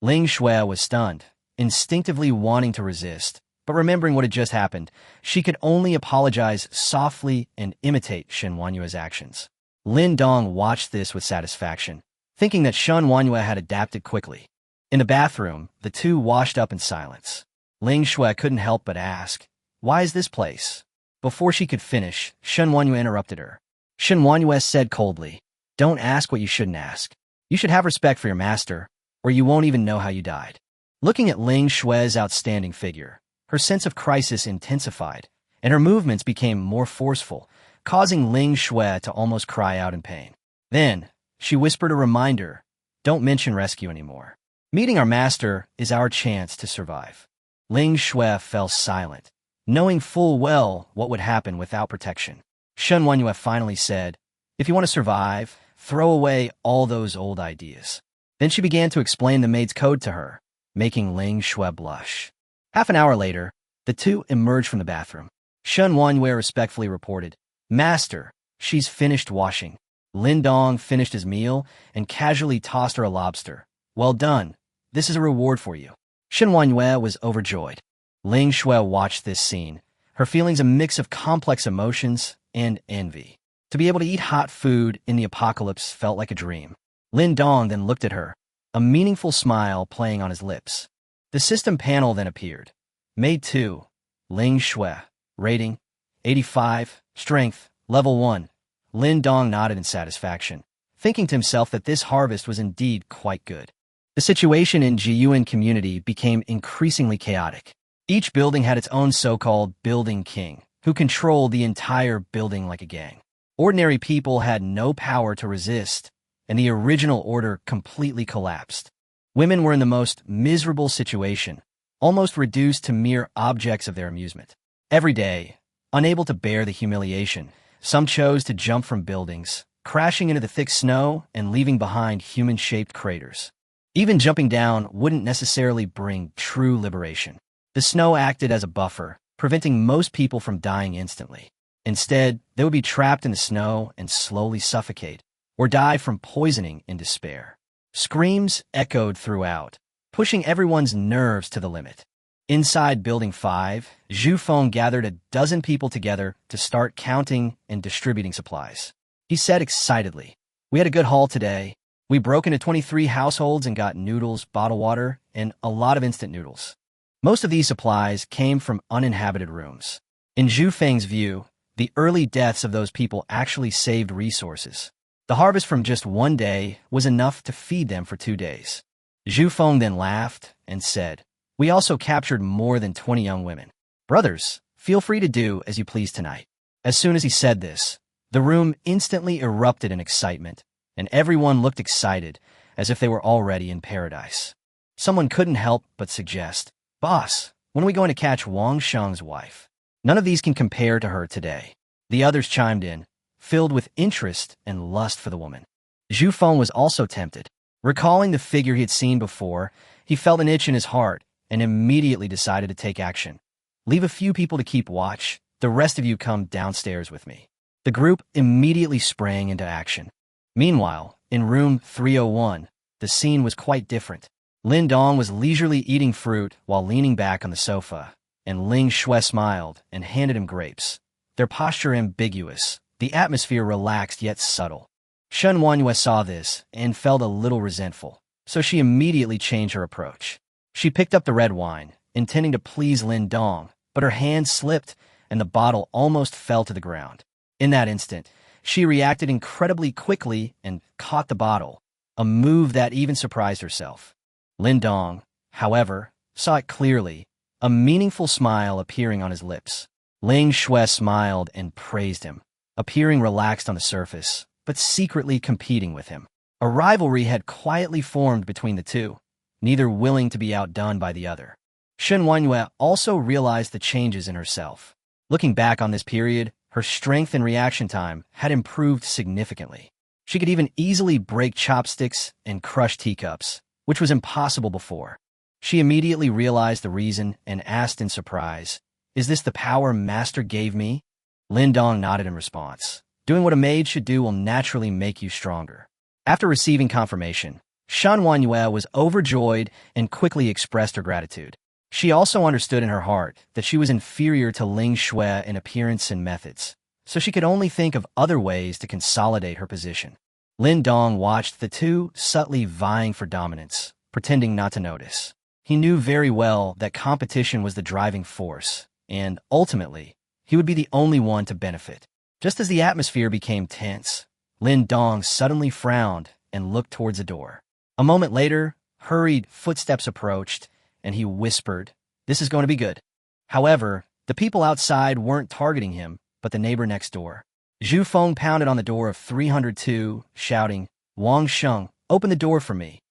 Ling Shui was stunned, instinctively wanting to resist, but remembering what had just happened, she could only apologize softly and imitate Shen Wanyue's actions. Lin Dong watched this with satisfaction, thinking that Shen Wanyue had adapted quickly. In the bathroom, the two washed up in silence. Ling Shui couldn't help but ask, "Why is this place?" Before she could finish, Shen Wanyue interrupted her. Shen Wanyue said coldly, "Don't ask what you shouldn't ask. You should have respect for your master, or you won't even know how you died." Looking at Ling Shui's outstanding figure, her sense of crisis intensified, and her movements became more forceful, causing Ling Shui to almost cry out in pain. Then, she whispered a reminder, "Don't mention rescue anymore. Meeting our master is our chance to survive." Ling Shui fell silent, knowing full well what would happen without protection. Shen Wanyue finally said, "If you want to survive, throw away all those old ideas." Then she began to explain the maid's code to her, making Ling Shui blush. Half an hour later, the two emerged from the bathroom. Shen Wanyue respectfully reported, "Master, she's finished washing." Lin Dong finished his meal and casually tossed her a lobster. "Well done. This is a reward for you." Shen Wanyue was overjoyed. Ling Shui watched this scene, her feelings a mix of complex emotions and envy. To be able to eat hot food in the apocalypse felt like a dream. Lin Dong then looked at her, a meaningful smile playing on his lips. The system panel then appeared. Maid 2, Ling Shui, rating, 85, strength, level 1. Lin Dong nodded in satisfaction, thinking to himself that this harvest was indeed quite good. The situation in Jiyuan community became increasingly chaotic. Each building had its own so-called building king, who controlled the entire building like a gang. Ordinary people had no power to resist, and the original order completely collapsed. Women were in the most miserable situation, almost reduced to mere objects of their amusement. Every day, unable to bear the humiliation, some chose to jump from buildings, crashing into the thick snow and leaving behind human-shaped craters. Even jumping down wouldn't necessarily bring true liberation. The snow acted as a buffer, preventing most people from dying instantly. Instead, they would be trapped in the snow and slowly suffocate, or die from poisoning in despair. Screams echoed throughout, pushing everyone's nerves to the limit. Inside Building 5, Zhu Feng gathered a dozen people together to start counting and distributing supplies. He said excitedly, "We had a good haul today. We broke into 23 households and got noodles, bottled water, and a lot of instant noodles." Most of these supplies came from uninhabited rooms. In Zhu Feng's view, the early deaths of those people actually saved resources. The harvest from just one day was enough to feed them for 2 days. Zhu Feng then laughed and said, "We also captured more than 20 young women. Brothers, feel free to do as you please tonight." As soon as he said this, the room instantly erupted in excitement, and everyone looked excited, as if they were already in paradise. Someone couldn't help but suggest, "Boss, when are we going to catch Wang Sheng's wife? None of these can compare to her today." The others chimed in, filled with interest and lust for the woman. Zhu Feng was also tempted. Recalling the figure he had seen before, he felt an itch in his heart and immediately decided to take action. "Leave a few people to keep watch. The rest of you come downstairs with me." The group immediately sprang into action. Meanwhile, in room 301, the scene was quite different. Lin Dong was leisurely eating fruit while leaning back on the sofa, and Ling Shui smiled and handed him grapes. Their posture ambiguous, the atmosphere relaxed yet subtle. Shen Wanyue saw this and felt a little resentful, so she immediately changed her approach. She picked up the red wine, intending to please Lin Dong, but her hand slipped and the bottle almost fell to the ground. In that instant, she reacted incredibly quickly and caught the bottle, a move that even surprised herself. Lin Dong, however, saw it clearly, a meaningful smile appearing on his lips. Ling Shui smiled and praised him, appearing relaxed on the surface, but secretly competing with him. A rivalry had quietly formed between the two, neither willing to be outdone by the other. Shen Wanyue also realized the changes in herself. Looking back on this period, her strength and reaction time had improved significantly. She could even easily break chopsticks and crush teacups, which was impossible before. She immediately realized the reason and asked in surprise, "Is this the power Master gave me?" Lin Dong nodded in response. Doing what a maid should do will naturally make you stronger. After receiving confirmation, Shen Wanyue was overjoyed and quickly expressed her gratitude. She also understood in her heart that she was inferior to Ling Shui in appearance and methods, so she could only think of other ways to consolidate her position. Lin Dong watched the two subtly vying for dominance, pretending not to notice. He knew very well that competition was the driving force, and, ultimately, he would be the only one to benefit. Just as the atmosphere became tense, Lin Dong suddenly frowned and looked towards the door. A moment later, hurried footsteps approached, and he whispered, "This is going to be good." However, the people outside weren't targeting him, but the neighbor next door. Zhu Feng pounded on the door of 302, shouting, "Wang Sheng, open the door for me."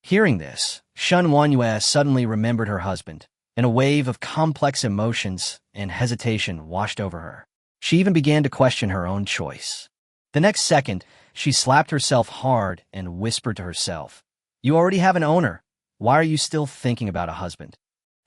Hearing this, Shen Wanyue suddenly remembered her husband, and a wave of complex emotions and hesitation washed over her. She even began to question her own choice. The next second, she slapped herself hard and whispered to herself, "You already have an owner. Why are you still thinking about a husband?"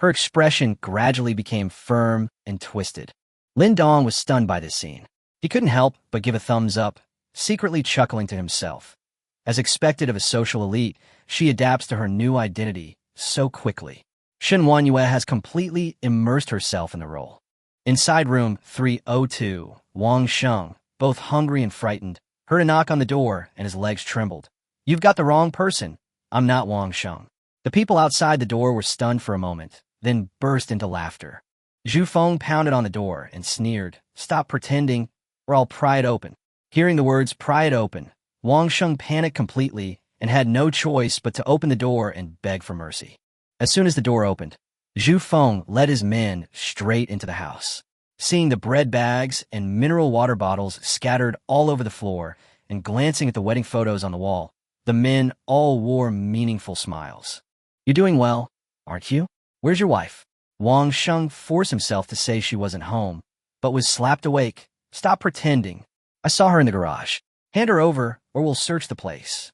Her expression gradually became firm and twisted. Lin Dong was stunned by this scene. He couldn't help but give a thumbs up, secretly chuckling to himself. As expected of a social elite, she adapts to her new identity so quickly. Shen Wanyue has completely immersed herself in the role. Inside room 302, Wang Sheng, both hungry and frightened, heard a knock on the door and his legs trembled. "You've got the wrong person. I'm not Wang Sheng." The people outside the door were stunned for a moment, then burst into laughter. Zhu Feng pounded on the door and sneered, "Stop pretending, or I'll pry it open." Hearing the words "pry it open," Wang Sheng panicked completely and had no choice but to open the door and beg for mercy. As soon as the door opened, Zhu Feng led his men straight into the house. Seeing the bread bags and mineral water bottles scattered all over the floor and glancing at the wedding photos on the wall, the men all wore meaningful smiles. "You're doing well, aren't you? Where's your wife?" Wang Sheng forced himself to say she wasn't home, but was slapped awake. "Stop pretending. I saw her in the garage. Hand her over, or we'll search the place."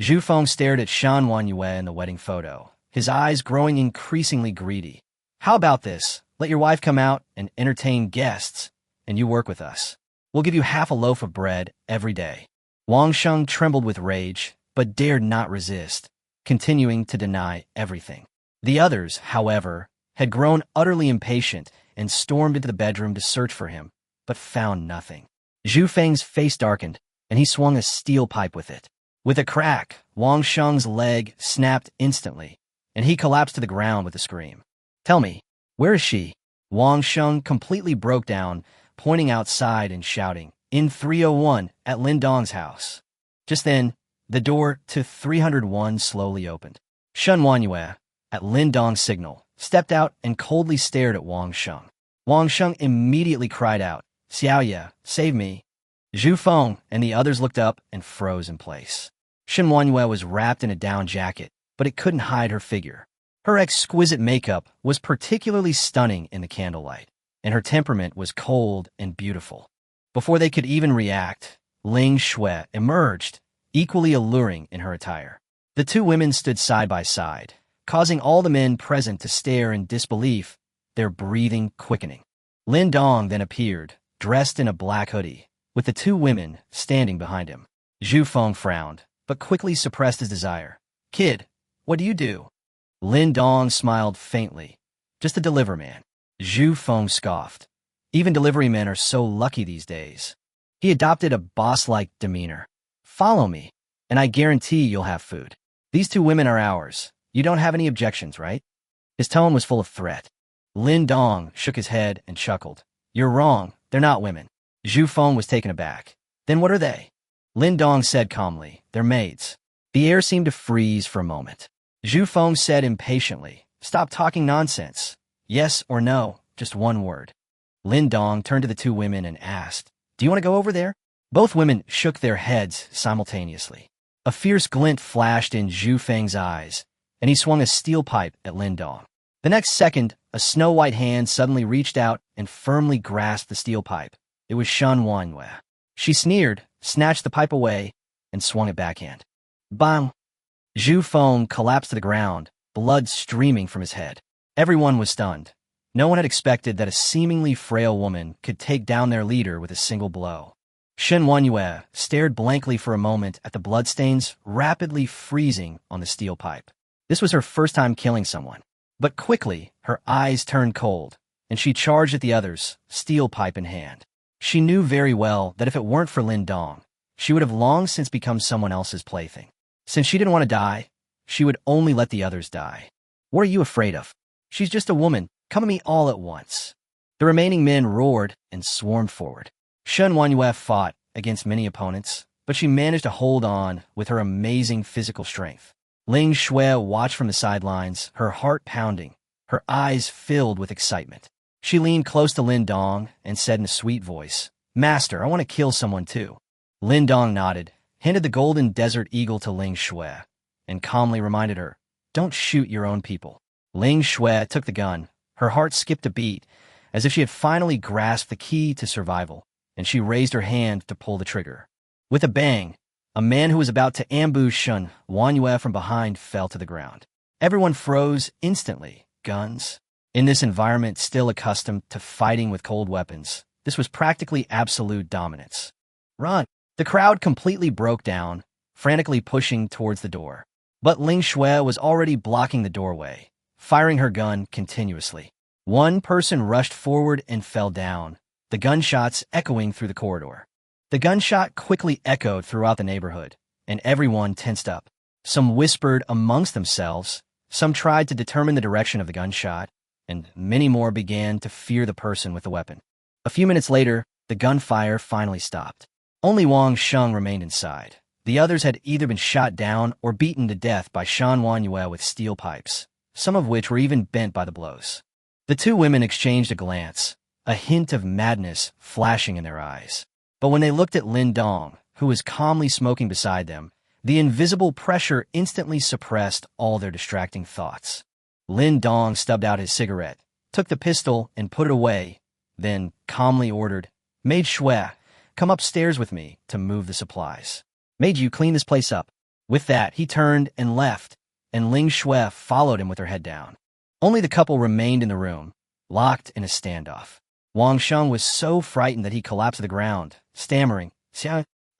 Zhu Feng stared at Shen Wanyue in the wedding photo, his eyes growing increasingly greedy. "How about this? Let your wife come out and entertain guests, and you work with us. We'll give you half a loaf of bread every day." Wang Sheng trembled with rage, but dared not resist, continuing to deny everything. The others, however, had grown utterly impatient and stormed into the bedroom to search for him, but found nothing. Zhu Feng's face darkened, and he swung a steel pipe with it. With a crack, Wang Sheng's leg snapped instantly, and he collapsed to the ground with a scream. "Tell me, where is she?" Wang Sheng completely broke down, pointing outside and shouting, "In 301, at Lin Dong's house." Just then, the door to 301 slowly opened. Shen Wanyue, at Lin Dong's signal, stepped out and coldly stared at Wang Sheng. Wang Sheng immediately cried out, "Xiaoye, save me." Zhu Feng and the others looked up and froze in place. Shen Wanyue was wrapped in a down jacket, but it couldn't hide her figure. Her exquisite makeup was particularly stunning in the candlelight, and her temperament was cold and beautiful. Before they could even react, Ling Shui emerged, equally alluring in her attire. The two women stood side by side, causing all the men present to stare in disbelief, their breathing quickening. Lin Dong then appeared, dressed in a black hoodie, with the two women standing behind him. Zhu Feng frowned, but quickly suppressed his desire. "Kid, what do you do?" Lin Dong smiled faintly. "Just a deliver man." Zhu Feng scoffed. Even delivery men are so lucky these days. He adopted a boss-like demeanor. "Follow me, and I guarantee you'll have food. These two women are ours. You don't have any objections, right?" His tone was full of threat. Lin Dong shook his head and chuckled. "You're wrong. They're not women." Zhu Feng was taken aback. Then what are they? Lin Dong said calmly. They're maids. The air seemed to freeze for a moment. Zhu Feng said impatiently, stop talking nonsense. Yes or no, just one word. Lin Dong turned to the two women and asked, do you want to go over there? Both women shook their heads simultaneously. A fierce glint flashed in Zhu Feng's eyes, and he swung a steel pipe at Lin Dong. The next second, a snow-white hand suddenly reached out and firmly grasped the steel pipe. It was Shen Wanhua. She sneered, snatched the pipe away, and swung it backhand. Bang! Zhu Feng collapsed to the ground, blood streaming from his head. Everyone was stunned. No one had expected that a seemingly frail woman could take down their leader with a single blow. Shen Wanhua stared blankly for a moment at the bloodstains rapidly freezing on the steel pipe. This was her first time killing someone. But quickly, her eyes turned cold, and she charged at the others, steel pipe in hand. She knew very well that if it weren't for Lin Dong, she would have long since become someone else's plaything. Since she didn't want to die, she would only let the others die. What are you afraid of? She's just a woman. Come at me all at once. The remaining men roared and swarmed forward. Shen Wanhua fought against many opponents, but she managed to hold on with her amazing physical strength. Ling Shui watched from the sidelines, her heart pounding, her eyes filled with excitement. She leaned close to Lin Dong and said in a sweet voice, Master, I want to kill someone too. Lin Dong nodded, handed the golden desert eagle to Ling Shui, and calmly reminded her, don't shoot your own people. Ling Shui took the gun. Her heart skipped a beat, as if she had finally grasped the key to survival, and she raised her hand to pull the trigger. With a bang, a man who was about to ambush Shen Wanhua from behind fell to the ground. Everyone froze instantly. Guns? In this environment still accustomed to fighting with cold weapons, this was practically absolute dominance. Run! The crowd completely broke down, frantically pushing towards the door. But Ling Shui was already blocking the doorway, firing her gun continuously. One person rushed forward and fell down, the gunshots echoing through the corridor. The gunshot quickly echoed throughout the neighborhood, and everyone tensed up. Some whispered amongst themselves, some tried to determine the direction of the gunshot, and many more began to fear the person with the weapon. A few minutes later, the gunfire finally stopped. Only Wang Sheng remained inside. The others had either been shot down or beaten to death by Shen Wanhua with steel pipes, some of which were even bent by the blows. The two women exchanged a glance, a hint of madness flashing in their eyes. But when they looked at Lin Dong, who was calmly smoking beside them, the invisible pressure instantly suppressed all their distracting thoughts. Lin Dong stubbed out his cigarette, took the pistol and put it away, then calmly ordered, Maid Shui, come upstairs with me to move the supplies. Maid, you clean this place up. With that, he turned and left, and Ling Shui followed him with her head down. Only the couple remained in the room, locked in a standoff. Wang Sheng was so frightened that he collapsed to the ground, stammering,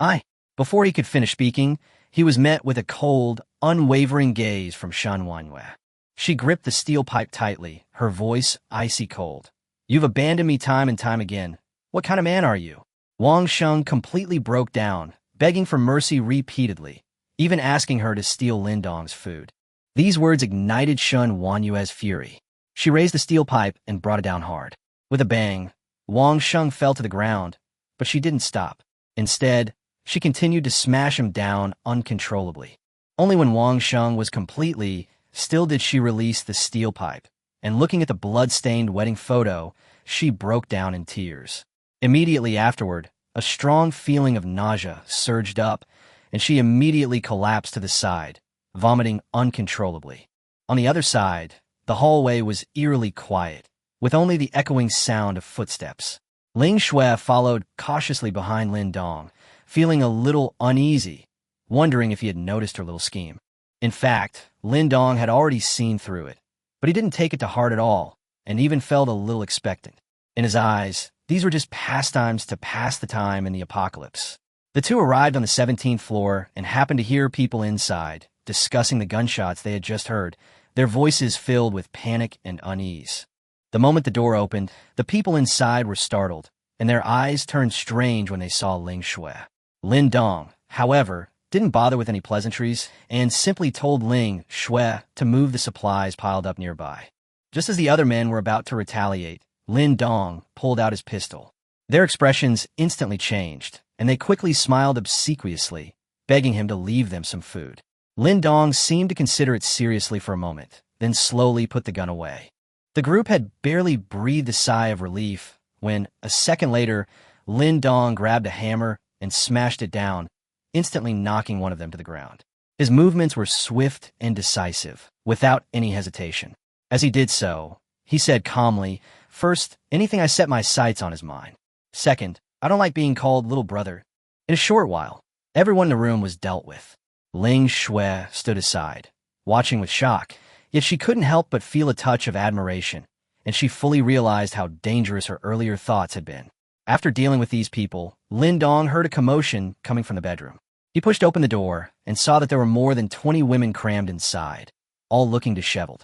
I. Before he could finish speaking, he was met with a cold, unwavering gaze from Shen Wanhua. She gripped the steel pipe tightly, her voice icy cold. You've abandoned me time and time again. What kind of man are you? Wang Sheng completely broke down, begging for mercy repeatedly, even asking her to steal Lin Dong's food. These words ignited Shen Wanhua's fury. She raised the steel pipe and brought it down hard. With a bang, Wang Sheng fell to the ground, but she didn't stop. Instead, she continued to smash him down uncontrollably. Only when Wang Sheng was completely still did she release the steel pipe, and looking at the blood-stained wedding photo, she broke down in tears. Immediately afterward, a strong feeling of nausea surged up, and she immediately collapsed to the side, vomiting uncontrollably. On the other side, the hallway was eerily quiet, with only the echoing sound of footsteps. Ling Shui followed cautiously behind Lin Dong, feeling a little uneasy, wondering if he had noticed her little scheme. In fact, Lin Dong had already seen through it, but he didn't take it to heart at all, and even felt a little expectant. In his eyes, these were just pastimes to pass the time in the apocalypse. The two arrived on the 17th floor and happened to hear people inside, discussing the gunshots they had just heard, their voices filled with panic and unease. The moment the door opened, the people inside were startled, and their eyes turned strange when they saw Ling Shui. Lin Dong, however, didn't bother with any pleasantries and simply told Ling Shui to move the supplies piled up nearby. Just as the other men were about to retaliate, Lin Dong pulled out his pistol. Their expressions instantly changed, and they quickly smiled obsequiously, begging him to leave them some food. Lin Dong seemed to consider it seriously for a moment, then slowly put the gun away. The group had barely breathed a sigh of relief when, a second later, Lin Dong grabbed a hammer and smashed it down, instantly knocking one of them to the ground. His movements were swift and decisive, without any hesitation. As he did so, he said calmly, "First, anything I set my sights on is mine. Second, I don't like being called little brother." In a short while, everyone in the room was dealt with. Ling Shui stood aside, watching with shock, yet she couldn't help but feel a touch of admiration, and she fully realized how dangerous her earlier thoughts had been. After dealing with these people, Lin Dong heard a commotion coming from the bedroom. He pushed open the door and saw that there were more than 20 women crammed inside, all looking disheveled.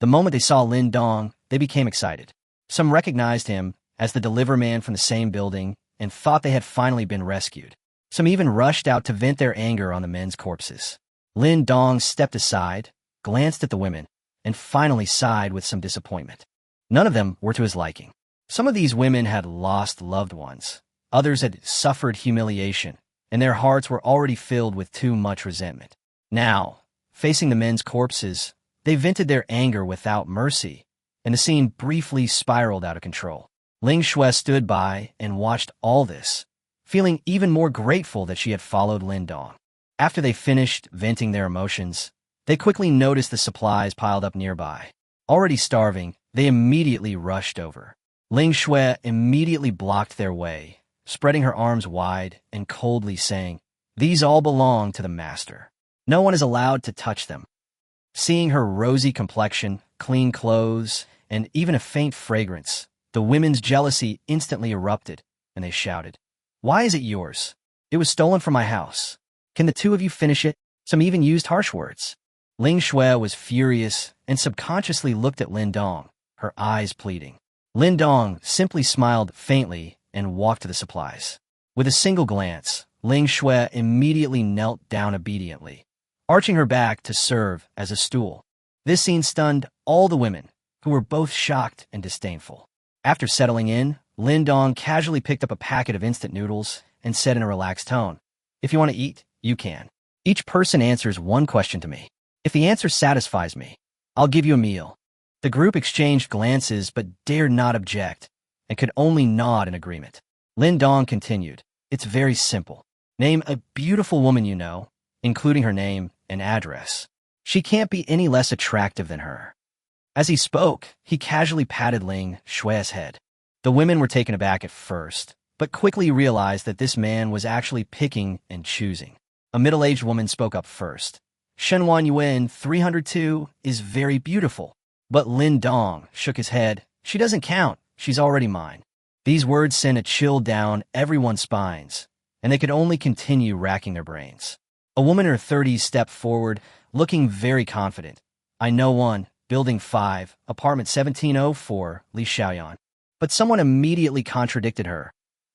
The moment they saw Lin Dong, they became excited. Some recognized him as the deliver man from the same building and thought they had finally been rescued. Some even rushed out to vent their anger on the men's corpses. Lin Dong stepped aside, glanced at the women, and finally sighed with some disappointment. None of them were to his liking. Some of these women had lost loved ones. Others had suffered humiliation, and their hearts were already filled with too much resentment. Now, facing the men's corpses, they vented their anger without mercy, and the scene briefly spiraled out of control. Ling Shui stood by and watched all this, feeling even more grateful that she had followed Lin Dong. After they finished venting their emotions, they quickly noticed the supplies piled up nearby. Already starving, they immediately rushed over. Ling Shui immediately blocked their way, spreading her arms wide and coldly saying, "These all belong to the master. No one is allowed to touch them." Seeing her rosy complexion, clean clothes, and even a faint fragrance, the women's jealousy instantly erupted, and they shouted, "Why is it yours? It was stolen from my house. Can the two of you finish it?" Some even used harsh words. Ling Shui was furious and subconsciously looked at Lin Dong, her eyes pleading. Lin Dong simply smiled faintly and walked to the supplies. With a single glance, Ling Shui immediately knelt down obediently, arching her back to serve as a stool. This scene stunned all the women, who were both shocked and disdainful. After settling in, Lin Dong casually picked up a packet of instant noodles and said in a relaxed tone, "If you want to eat, you can. Each person answers one question to me. If the answer satisfies me, I'll give you a meal." The group exchanged glances but dared not object, and could only nod in agreement. Lin Dong continued, "It's very simple. Name a beautiful woman you know, including her name and address. She can't be any less attractive than her." As he spoke, he casually patted Ling Shui's head. The women were taken aback at first, but quickly realized that this man was actually picking and choosing. A middle-aged woman spoke up first. "Shenwan Yuan 302 is very beautiful." But Lin Dong shook his head. "She doesn't count. She's already mine." These words sent a chill down everyone's spines, and they could only continue racking their brains. A woman in her 30s stepped forward, looking very confident. "I know one, Building 5, Apartment 1704, Li Xiaoyan." But someone immediately contradicted her.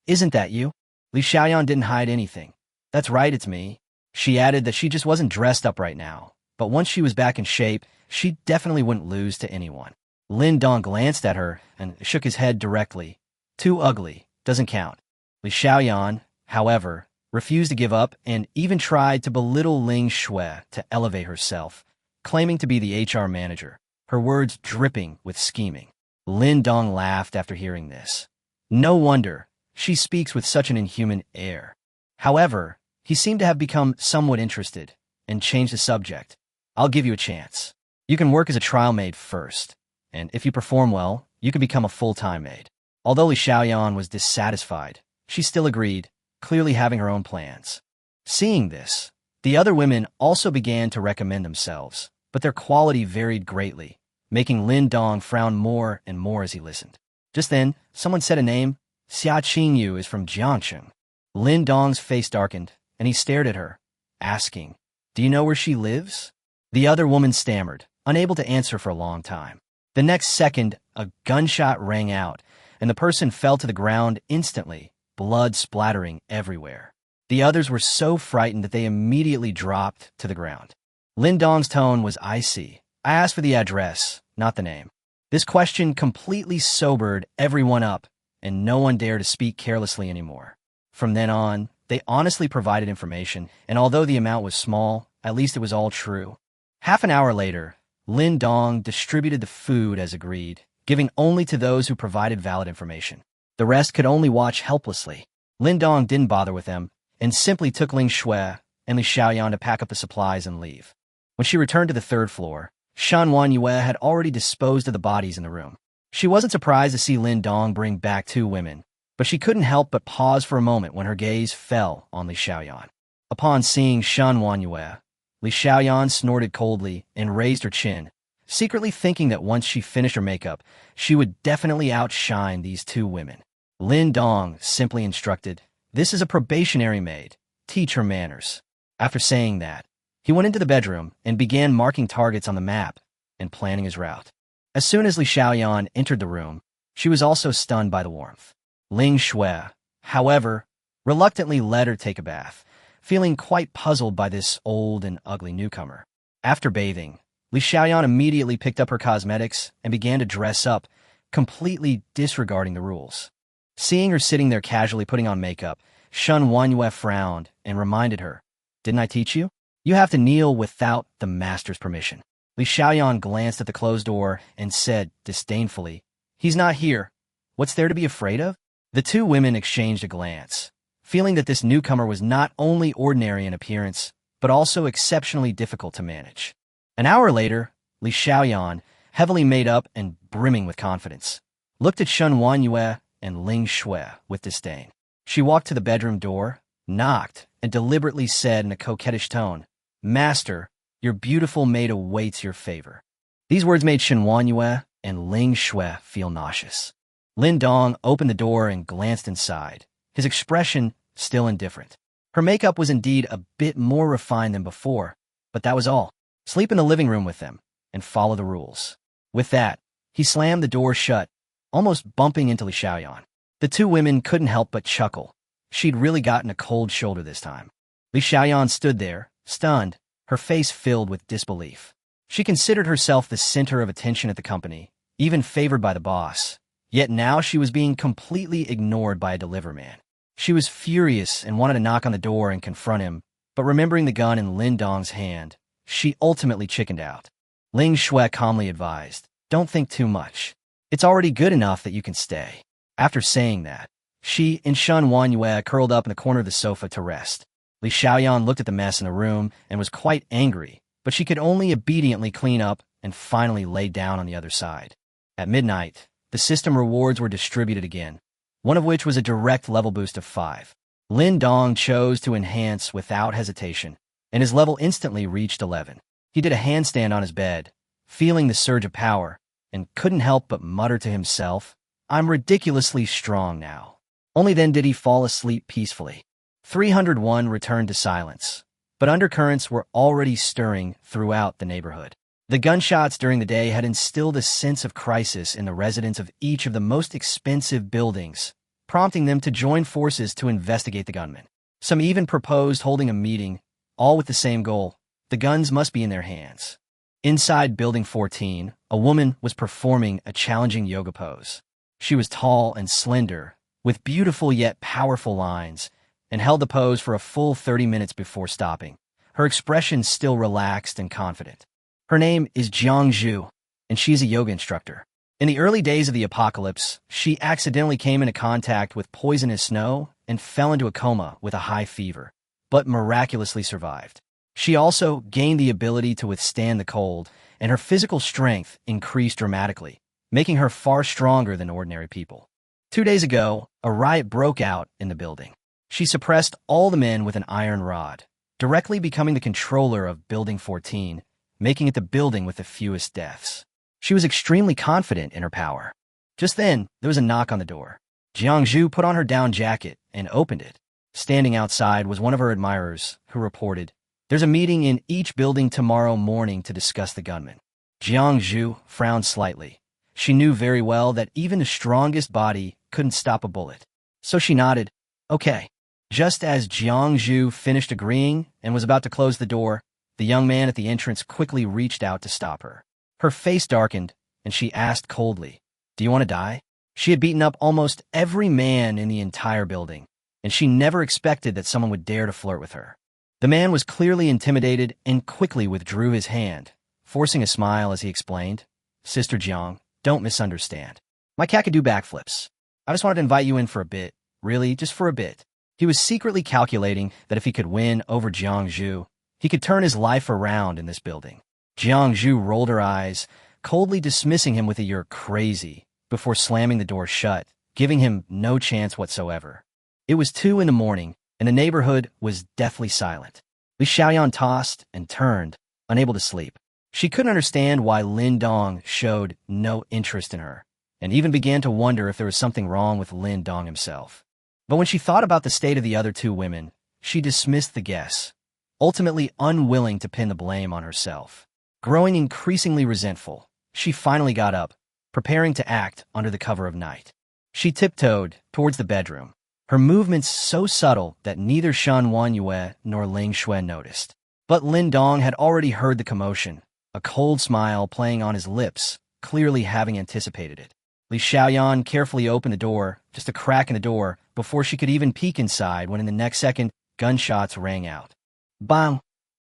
"Isn't that you?" Li Xiaoyan didn't hide anything. "That's right, it's me." She added that she just wasn't dressed up right now, but once she was back in shape, she definitely wouldn't lose to anyone. Lin Dong glanced at her and shook his head directly. "Too ugly. Doesn't count." Li Xiaoyan, however, refused to give up and even tried to belittle Ling Shui to elevate herself, claiming to be the HR manager, her words dripping with scheming. Lin Dong laughed after hearing this. No wonder, she speaks with such an inhuman air. However, he seemed to have become somewhat interested and changed the subject. "I'll give you a chance. You can work as a trial maid first, and if you perform well, you can become a full-time maid." Although Li Xiaoyan was dissatisfied, she still agreed, clearly having her own plans. Seeing this, the other women also began to recommend themselves, but their quality varied greatly, making Lin Dong frown more and more as he listened. Just then, someone said a name. "Xia Qingyu is from Jiangcheng." Lin Dong's face darkened, and he stared at her, asking, "Do you know where she lives?" The other woman stammered, unable to answer for a long time. The next second, a gunshot rang out, and the person fell to the ground instantly, blood splattering everywhere. The others were so frightened that they immediately dropped to the ground. Lin Dong's tone was icy. "I asked for the address, not the name." This question completely sobered everyone up, and no one dared to speak carelessly anymore. From then on, they honestly provided information, and although the amount was small, at least it was all true. Half an hour later, Lin Dong distributed the food as agreed, giving only to those who provided valid information. The rest could only watch helplessly. Lin Dong didn't bother with them, and simply took Ling Shui and Li Xiaoyan to pack up the supplies and leave. When she returned to the third floor, Shan Wanyue had already disposed of the bodies in the room. She wasn't surprised to see Lin Dong bring back 2 women, but she couldn't help but pause for a moment when her gaze fell on Li Xiaoyan. Upon seeing Shan Wanyue, Li Xiaoyan snorted coldly and raised her chin, secretly thinking that once she finished her makeup, she would definitely outshine these 2 women. Lin Dong simply instructed, "This is a probationary maid. Teach her manners." After saying that, he went into the bedroom and began marking targets on the map and planning his route. As soon as Li Xiaoyan entered the room, she was also stunned by the warmth. Ling Shui, however, reluctantly let her take a bath, feeling quite puzzled by this old and ugly newcomer. After bathing, Li Xiaoyan immediately picked up her cosmetics and began to dress up, completely disregarding the rules. Seeing her sitting there casually putting on makeup, Shan Wanyue frowned and reminded her, "Didn't I teach you? You have to kneel without the master's permission." Li Xiaoyan glanced at the closed door and said disdainfully, "He's not here. What's there to be afraid of?" The 2 women exchanged a glance, feeling that this newcomer was not only ordinary in appearance, but also exceptionally difficult to manage. An hour later, Li Xiaoyan, heavily made up and brimming with confidence, looked at Shan Wanyue and Ling Shui with disdain. She walked to the bedroom door, knocked, and deliberately said in a coquettish tone, "Master, your beautiful maid awaits your favor." These words made Shan Wanyue and Ling Shui feel nauseous. Lin Dong opened the door and glanced inside, his expression still indifferent. Her makeup was indeed a bit more refined than before, but that was all. Sleep in the living room with them, and follow the rules. With that, he slammed the door shut, almost bumping into Li Xiaoyan. The 2 women couldn't help but chuckle. She'd really gotten a cold shoulder this time. Li Xiaoyan stood there, stunned, her face filled with disbelief. She considered herself the center of attention at the company, even favored by the boss. Yet now she was being completely ignored by a deliverman. She was furious and wanted to knock on the door and confront him, but remembering the gun in Lin Dong's hand, she ultimately chickened out. Ling Shui calmly advised, "Don't think too much. It's already good enough that you can stay." After saying that, she and Shan Wanyue curled up in the corner of the sofa to rest. Li Xiaoyan looked at the mess in the room and was quite angry, but she could only obediently clean up and finally lay down on the other side. At midnight, the system rewards were distributed again, one of which was a direct level boost of 5. Lin Dong chose to enhance without hesitation, and his level instantly reached 11. He did a handstand on his bed, feeling the surge of power, and couldn't help but mutter to himself, "I'm ridiculously strong now." Only then did he fall asleep peacefully. 301 returned to silence, but undercurrents were already stirring throughout the neighborhood. The gunshots during the day had instilled a sense of crisis in the residents of each of the most expensive buildings, prompting them to join forces to investigate the gunmen. Some even proposed holding a meeting, all with the same goal: the guns must be in their hands. Inside Building 14, a woman was performing a challenging yoga pose. She was tall and slender, with beautiful yet powerful lines, and held the pose for a full 30 minutes before stopping, her expression still relaxed and confident. Her name is Jiang Zhu, and she's a yoga instructor. In the early days of the apocalypse, she accidentally came into contact with poisonous snow and fell into a coma with a high fever, but miraculously survived. She also gained the ability to withstand the cold, and her physical strength increased dramatically, making her far stronger than ordinary people. 2 days ago, a riot broke out in the building. She suppressed all the men with an iron rod, directly becoming the controller of Building 14, making it the building with the fewest deaths. She was extremely confident in her power. Just then, there was a knock on the door. Jiang Zhu put on her down jacket and opened it. Standing outside was one of her admirers, who reported, "There's a meeting in each building tomorrow morning to discuss the gunmen." Jiang Zhu frowned slightly. She knew very well that even the strongest body couldn't stop a bullet. So she nodded, "Okay." Just as Jiang Zhu finished agreeing and was about to close the door, the young man at the entrance quickly reached out to stop her. Her face darkened, and she asked coldly, "Do you want to die?" She had beaten up almost every man in the entire building, and she never expected that someone would dare to flirt with her. The man was clearly intimidated and quickly withdrew his hand, forcing a smile as he explained, "Sister Jiang, don't misunderstand. My cat could do backflips. I just wanted to invite you in for a bit, really, just for a bit." He was secretly calculating that if he could win over Jiang Zhu, he could turn his life around in this building. Jiang Zhu rolled her eyes, coldly dismissing him with a "you're crazy," before slamming the door shut, giving him no chance whatsoever. It was 2 in the morning, and the neighborhood was deathly silent. Li Xiaoyan tossed and turned, unable to sleep. She couldn't understand why Lin Dong showed no interest in her, and even began to wonder if there was something wrong with Lin Dong himself. But when she thought about the state of the other 2 women, she dismissed the guess, ultimately unwilling to pin the blame on herself. Growing increasingly resentful, she finally got up, preparing to act under the cover of night. She tiptoed towards the bedroom, her movements so subtle that neither Shen Wanyue nor Ling Xue noticed. But Lin Dong had already heard the commotion, a cold smile playing on his lips, clearly having anticipated it. Li Xiaoyan carefully opened the door, just a crack in the door, before she could even peek inside when in the next second, gunshots rang out. Bang!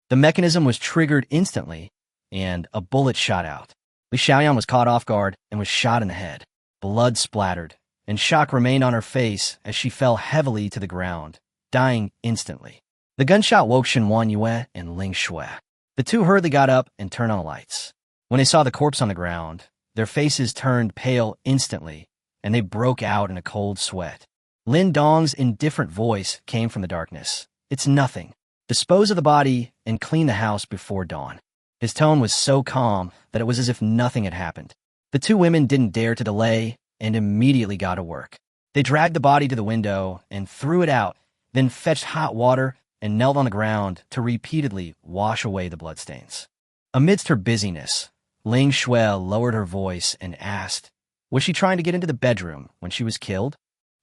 The mechanism was triggered instantly, and a bullet shot out. Li Xiaoyan was caught off guard and was shot in the head. Blood splattered, and shock remained on her face as she fell heavily to the ground, dying instantly. The gunshot woke Shen Wanyue and Ling Xue. The 2 hurriedly got up and turned on the lights. When they saw the corpse on the ground, their faces turned pale instantly, and they broke out in a cold sweat. Lin Dong's indifferent voice came from the darkness. "It's nothing. Dispose of the body and clean the house before dawn." His tone was so calm that it was as if nothing had happened. The 2 women didn't dare to delay and immediately got to work. They dragged the body to the window and threw it out, then fetched hot water and knelt on the ground to repeatedly wash away the bloodstains. Amidst her busyness, Ling Xue lowered her voice and asked, was she trying to get into the bedroom when she was killed?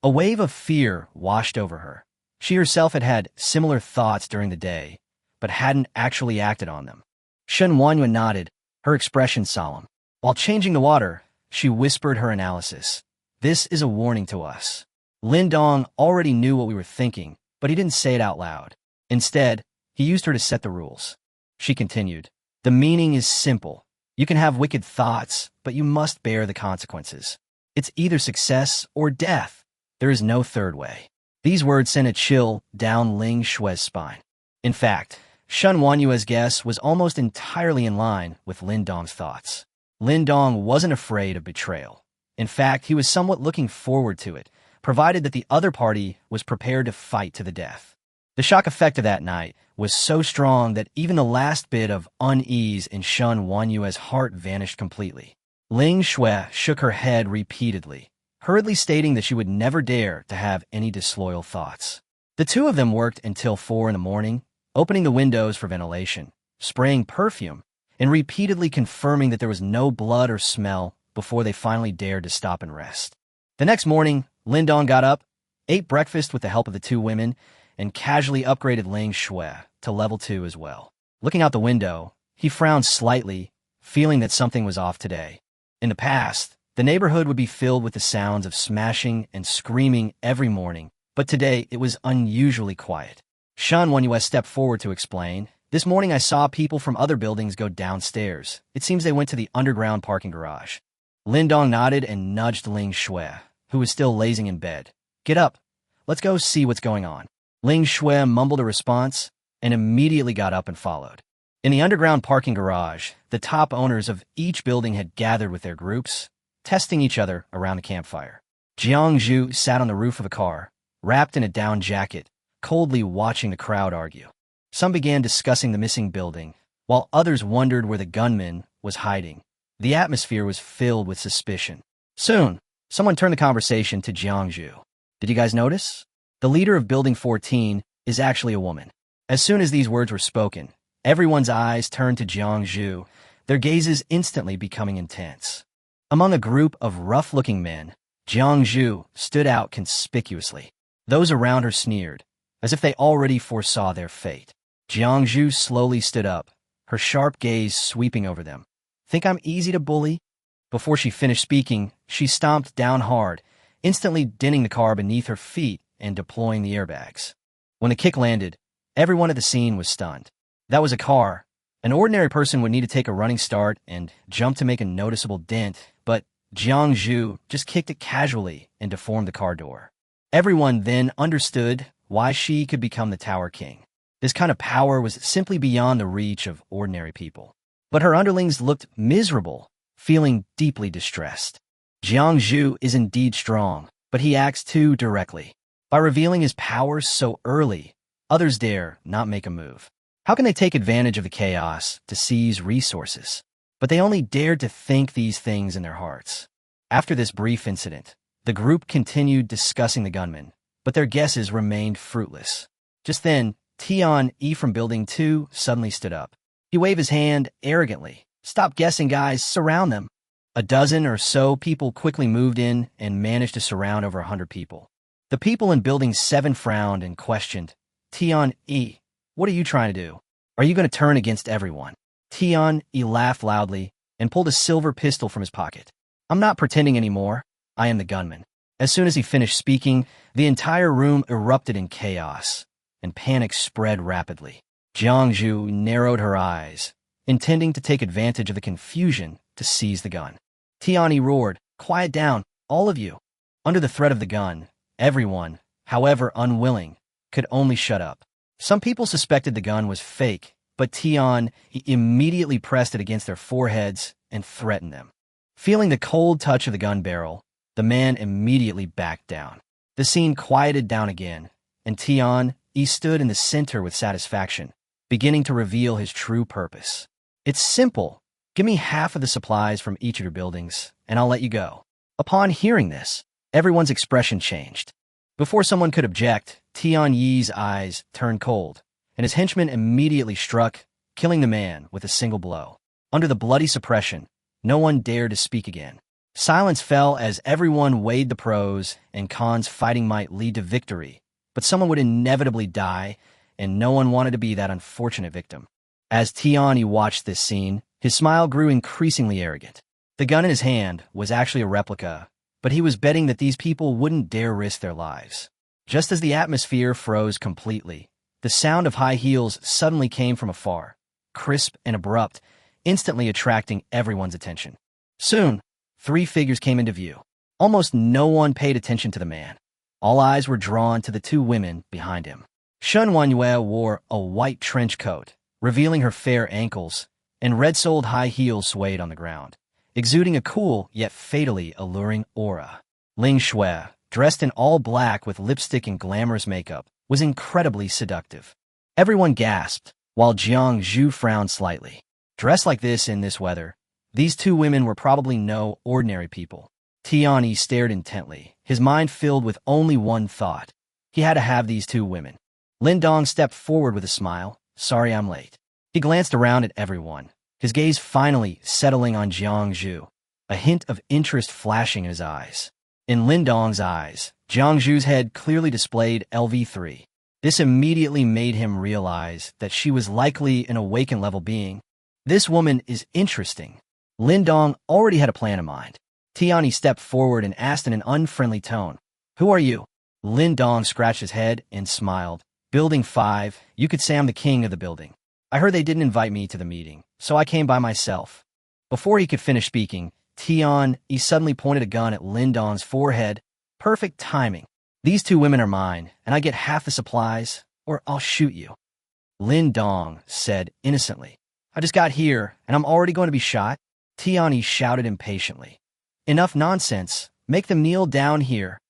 A wave of fear washed over her. She herself had had similar thoughts during the day, but hadn't actually acted on them. Shen Wanyuan nodded, her expression solemn. While changing the water, she whispered her analysis. "This is a warning to us." Lin Dong already knew what we were thinking, but he didn't say it out loud. Instead, he used her to set the rules. She continued, "The meaning is simple. You can have wicked thoughts, but you must bear the consequences. It's either success or death. There is no third way." These words sent a chill down Ling Xue's spine. In fact, Shen Wanyue's guess was almost entirely in line with Lin Dong's thoughts. Lin Dong wasn't afraid of betrayal. In fact, he was somewhat looking forward to it, provided that the other party was prepared to fight to the death. The shock effect of that night was so strong that even the last bit of unease in Shen Wanyue's heart vanished completely. Ling Xue shook her head repeatedly, hurriedly stating that she would never dare to have any disloyal thoughts. The 2 of them worked until 4 in the morning, opening the windows for ventilation, spraying perfume, and repeatedly confirming that there was no blood or smell before they finally dared to stop and rest. The next morning, Lin Dong got up, ate breakfast with the help of the 2 women, and casually upgraded Ling Xue to level 2 as well. Looking out the window, he frowned slightly, feeling that something was off today. In the past, the neighborhood would be filled with the sounds of smashing and screaming every morning, but today it was unusually quiet. Shen Wanyue stepped forward to explain, "This morning I saw people from other buildings go downstairs. It seems they went to the underground parking garage." Lin Dong nodded and nudged Ling Xue, who was still lazing in bed. "Get up. Let's go see what's going on." Ling Xue mumbled a response and immediately got up and followed. In the underground parking garage, the top owners of each building had gathered with their groups, testing each other around a campfire. Jiang Zhu sat on the roof of a car, wrapped in a down jacket, coldly watching the crowd argue. Some began discussing the missing building, while others wondered where the gunman was hiding. The atmosphere was filled with suspicion. Soon, someone turned the conversation to Jiang Zhu. "Did you guys notice? The leader of Building 14 is actually a woman." As soon as these words were spoken, everyone's eyes turned to Jiang Zhu, their gazes instantly becoming intense. Among a group of rough-looking men, Jiang Zhu stood out conspicuously. Those around her sneered, as if they already foresaw their fate. Jiang Zhu slowly stood up, her sharp gaze sweeping over them. "Think I'm easy to bully?" Before she finished speaking, she stomped down hard, instantly denting the car beneath her feet and deploying the airbags. When the kick landed, everyone at the scene was stunned. That was a car. An ordinary person would need to take a running start and jump to make a noticeable dent, but Jiang Zhu just kicked it casually and deformed the car door. Everyone then understood why she could become the Tower King. This kind of power was simply beyond the reach of ordinary people. But her underlings looked miserable, feeling deeply distressed. Jiang Zhu is indeed strong, but he acts too directly. By revealing his powers so early, others dare not make a move. How can they take advantage of the chaos to seize resources? But they only dared to think these things in their hearts. After this brief incident, the group continued discussing the gunman, but their guesses remained fruitless. Just then, Tian Yi from Building 2 suddenly stood up. He waved his hand arrogantly. "Stop guessing, guys. Surround them." A dozen or so people quickly moved in and managed to surround over 100 people. The people in Building 7 frowned and questioned, "Tian Yi, what are you trying to do? Are you going to turn against everyone?" Tian Yi laughed loudly and pulled a silver pistol from his pocket. "I'm not pretending anymore. I am the gunman." As soon as he finished speaking, the entire room erupted in chaos, and panic spread rapidly. Jiang Zhu narrowed her eyes, intending to take advantage of the confusion to seize the gun. Tian Yi roared, "Quiet down, all of you." Under the threat of the gun, everyone, however unwilling, could only shut up. Some people suspected the gun was fake, but Tian immediately pressed it against their foreheads and threatened them. Feeling the cold touch of the gun barrel, the man immediately backed down. The scene quieted down again, and Tian Yi stood in the center with satisfaction, beginning to reveal his true purpose. "It's simple. Give me half of the supplies from each of your buildings, and I'll let you go." Upon hearing this, everyone's expression changed. Before someone could object, Tian Yi's eyes turned cold, and his henchman immediately struck, killing the man with a single blow. Under the bloody suppression, no one dared to speak again. Silence fell as everyone weighed the pros and cons fighting might lead to victory, but someone would inevitably die, and no one wanted to be that unfortunate victim. As Tian Yi watched this scene, his smile grew increasingly arrogant. The gun in his hand was actually a replica, but he was betting that these people wouldn't dare risk their lives. Just as the atmosphere froze completely, the sound of high heels suddenly came from afar, crisp and abrupt, instantly attracting everyone's attention. Soon, 3 figures came into view. Almost no one paid attention to the man. All eyes were drawn to the 2 women behind him. Shen Wanyue wore a white trench coat, revealing her fair ankles, and red-soled high heels swayed on the ground, exuding a cool yet fatally alluring aura. Ling Shui, dressed in all black with lipstick and glamorous makeup, was incredibly seductive. Everyone gasped, while Jiang Zhu frowned slightly. Dressed like this in this weather, these 2 women were probably no ordinary people. Tian Yi stared intently, his mind filled with only one thought. He had to have these 2 women. Lin Dong stepped forward with a smile. "Sorry I'm late." He glanced around at everyone, his gaze finally settling on Jiang Zhu, a hint of interest flashing in his eyes. In Lin Dong's eyes, Jiang Zhu's head clearly displayed LV3. This immediately made him realize that she was likely an awakened-level being. This woman is interesting. Lin Dong already had a plan in mind. Tian Yi stepped forward and asked in an unfriendly tone, "Who are you?" Lin Dong scratched his head and smiled. "Building 5, you could say I'm the king of the building. I heard they didn't invite me to the meeting, so I came by myself." Before he could finish speaking, Tian Yi suddenly pointed a gun at Lin Dong's forehead. Perfect timing. "These 2 women are mine, and I get half the supplies, or I'll shoot you." Lin Dong said innocently, "I just got here, and I'm already going to be shot?" Tian Yi shouted impatiently, "Enough nonsense. Make them kneel down here."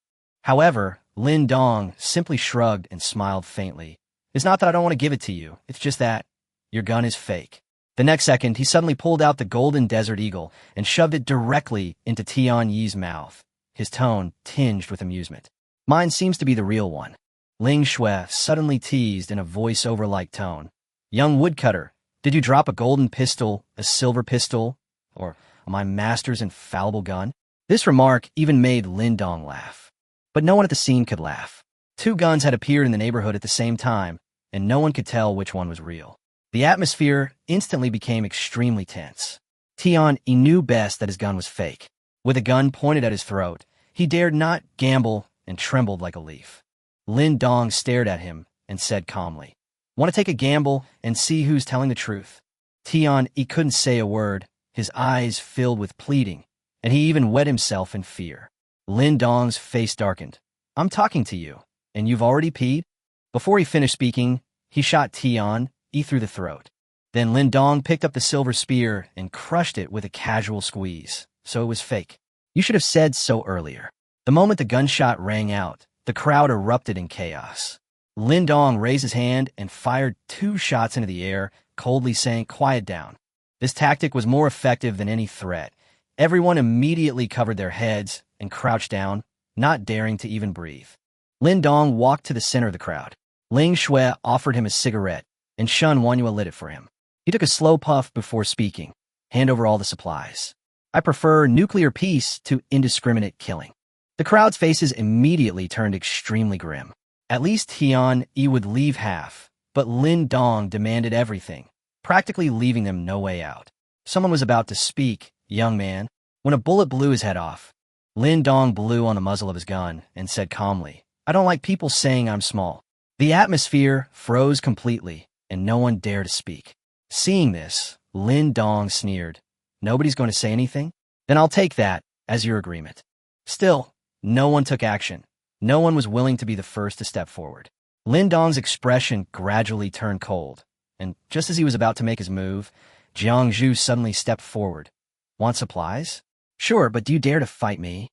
However, Lin Dong simply shrugged and smiled faintly. "It's not that I don't want to give it to you. It's just that your gun is fake." The next second, he suddenly pulled out the golden desert eagle and shoved it directly into Tian Yi's mouth, his tone tinged with amusement. "Mine seems to be the real one." Ling Shui suddenly teased in a voice-over-like tone. "Young woodcutter, did you drop a golden pistol, a silver pistol, or my master's infallible gun?" This remark even made Lin Dong laugh. But no one at the scene could laugh. 2 guns had appeared in the neighborhood at the same time, and no one could tell which one was real. The atmosphere instantly became extremely tense. He knew best that his gun was fake. With a gun pointed at his throat, he dared not gamble and trembled like a leaf. Lin Dong stared at him and said calmly, "Want to take a gamble and see who's telling the truth?" He couldn't say a word, his eyes filled with pleading, and he even wet himself in fear. Lin Dong's face darkened. "I'm talking to you, and you've already peed?" Before he finished speaking, he shot Tian-E through the throat. Then Lin Dong picked up the silver spear and crushed it with a casual squeeze, so it was fake. "You should have said so earlier." The moment the gunshot rang out, the crowd erupted in chaos. Lin Dong raised his hand and fired 2 shots into the air, coldly saying, "Quiet down." This tactic was more effective than any threat. Everyone immediately covered their heads and crouched down, not daring to even breathe. Lin Dong walked to the center of the crowd. Ling Shui offered him a cigarette, and Shun Wanhua lit it for him. He took a slow puff before speaking. "Hand over all the supplies. I prefer nuclear peace to indiscriminate killing." The crowd's faces immediately turned extremely grim. At least Tian-E would leave half, but Lin Dong demanded everything, practically leaving them no way out. Someone was about to speak, "Young man," when a bullet blew his head off. Lin Dong blew on the muzzle of his gun and said calmly, "I don't like people saying I'm small." The atmosphere froze completely, and no one dared to speak. Seeing this, Lin Dong sneered, "Nobody's going to say anything? Then I'll take that as your agreement." Still, no one took action. No one was willing to be the first to step forward. Lin Dong's expression gradually turned cold, and just as he was about to make his move, Jiang Zhu suddenly stepped forward. "Want supplies?" "Sure, but do you dare to fight me?"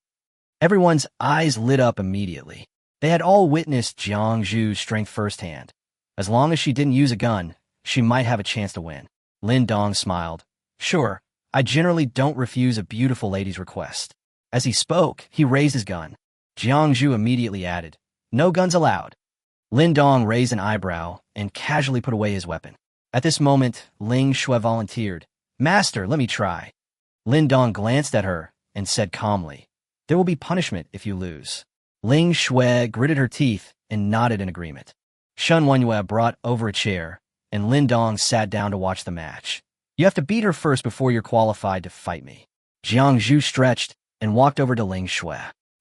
Everyone's eyes lit up immediately. They had all witnessed Jiang Zhu's strength firsthand. As long as she didn't use a gun, she might have a chance to win. Lin Dong smiled. "Sure, I generally don't refuse a beautiful lady's request." As he spoke, he raised his gun. Jiang Zhu immediately added, "No guns allowed." Lin Dong raised an eyebrow and casually put away his weapon. At this moment, Ling Shui volunteered, "Master, let me try." Lin Dong glanced at her and said calmly, "There will be punishment if you lose." Ling Shui gritted her teeth and nodded in agreement. Shun Wanhua brought over a chair, and Lin Dong sat down to watch the match. "You have to beat her first before you're qualified to fight me." Jiang Zhu stretched and walked over to Ling Shui.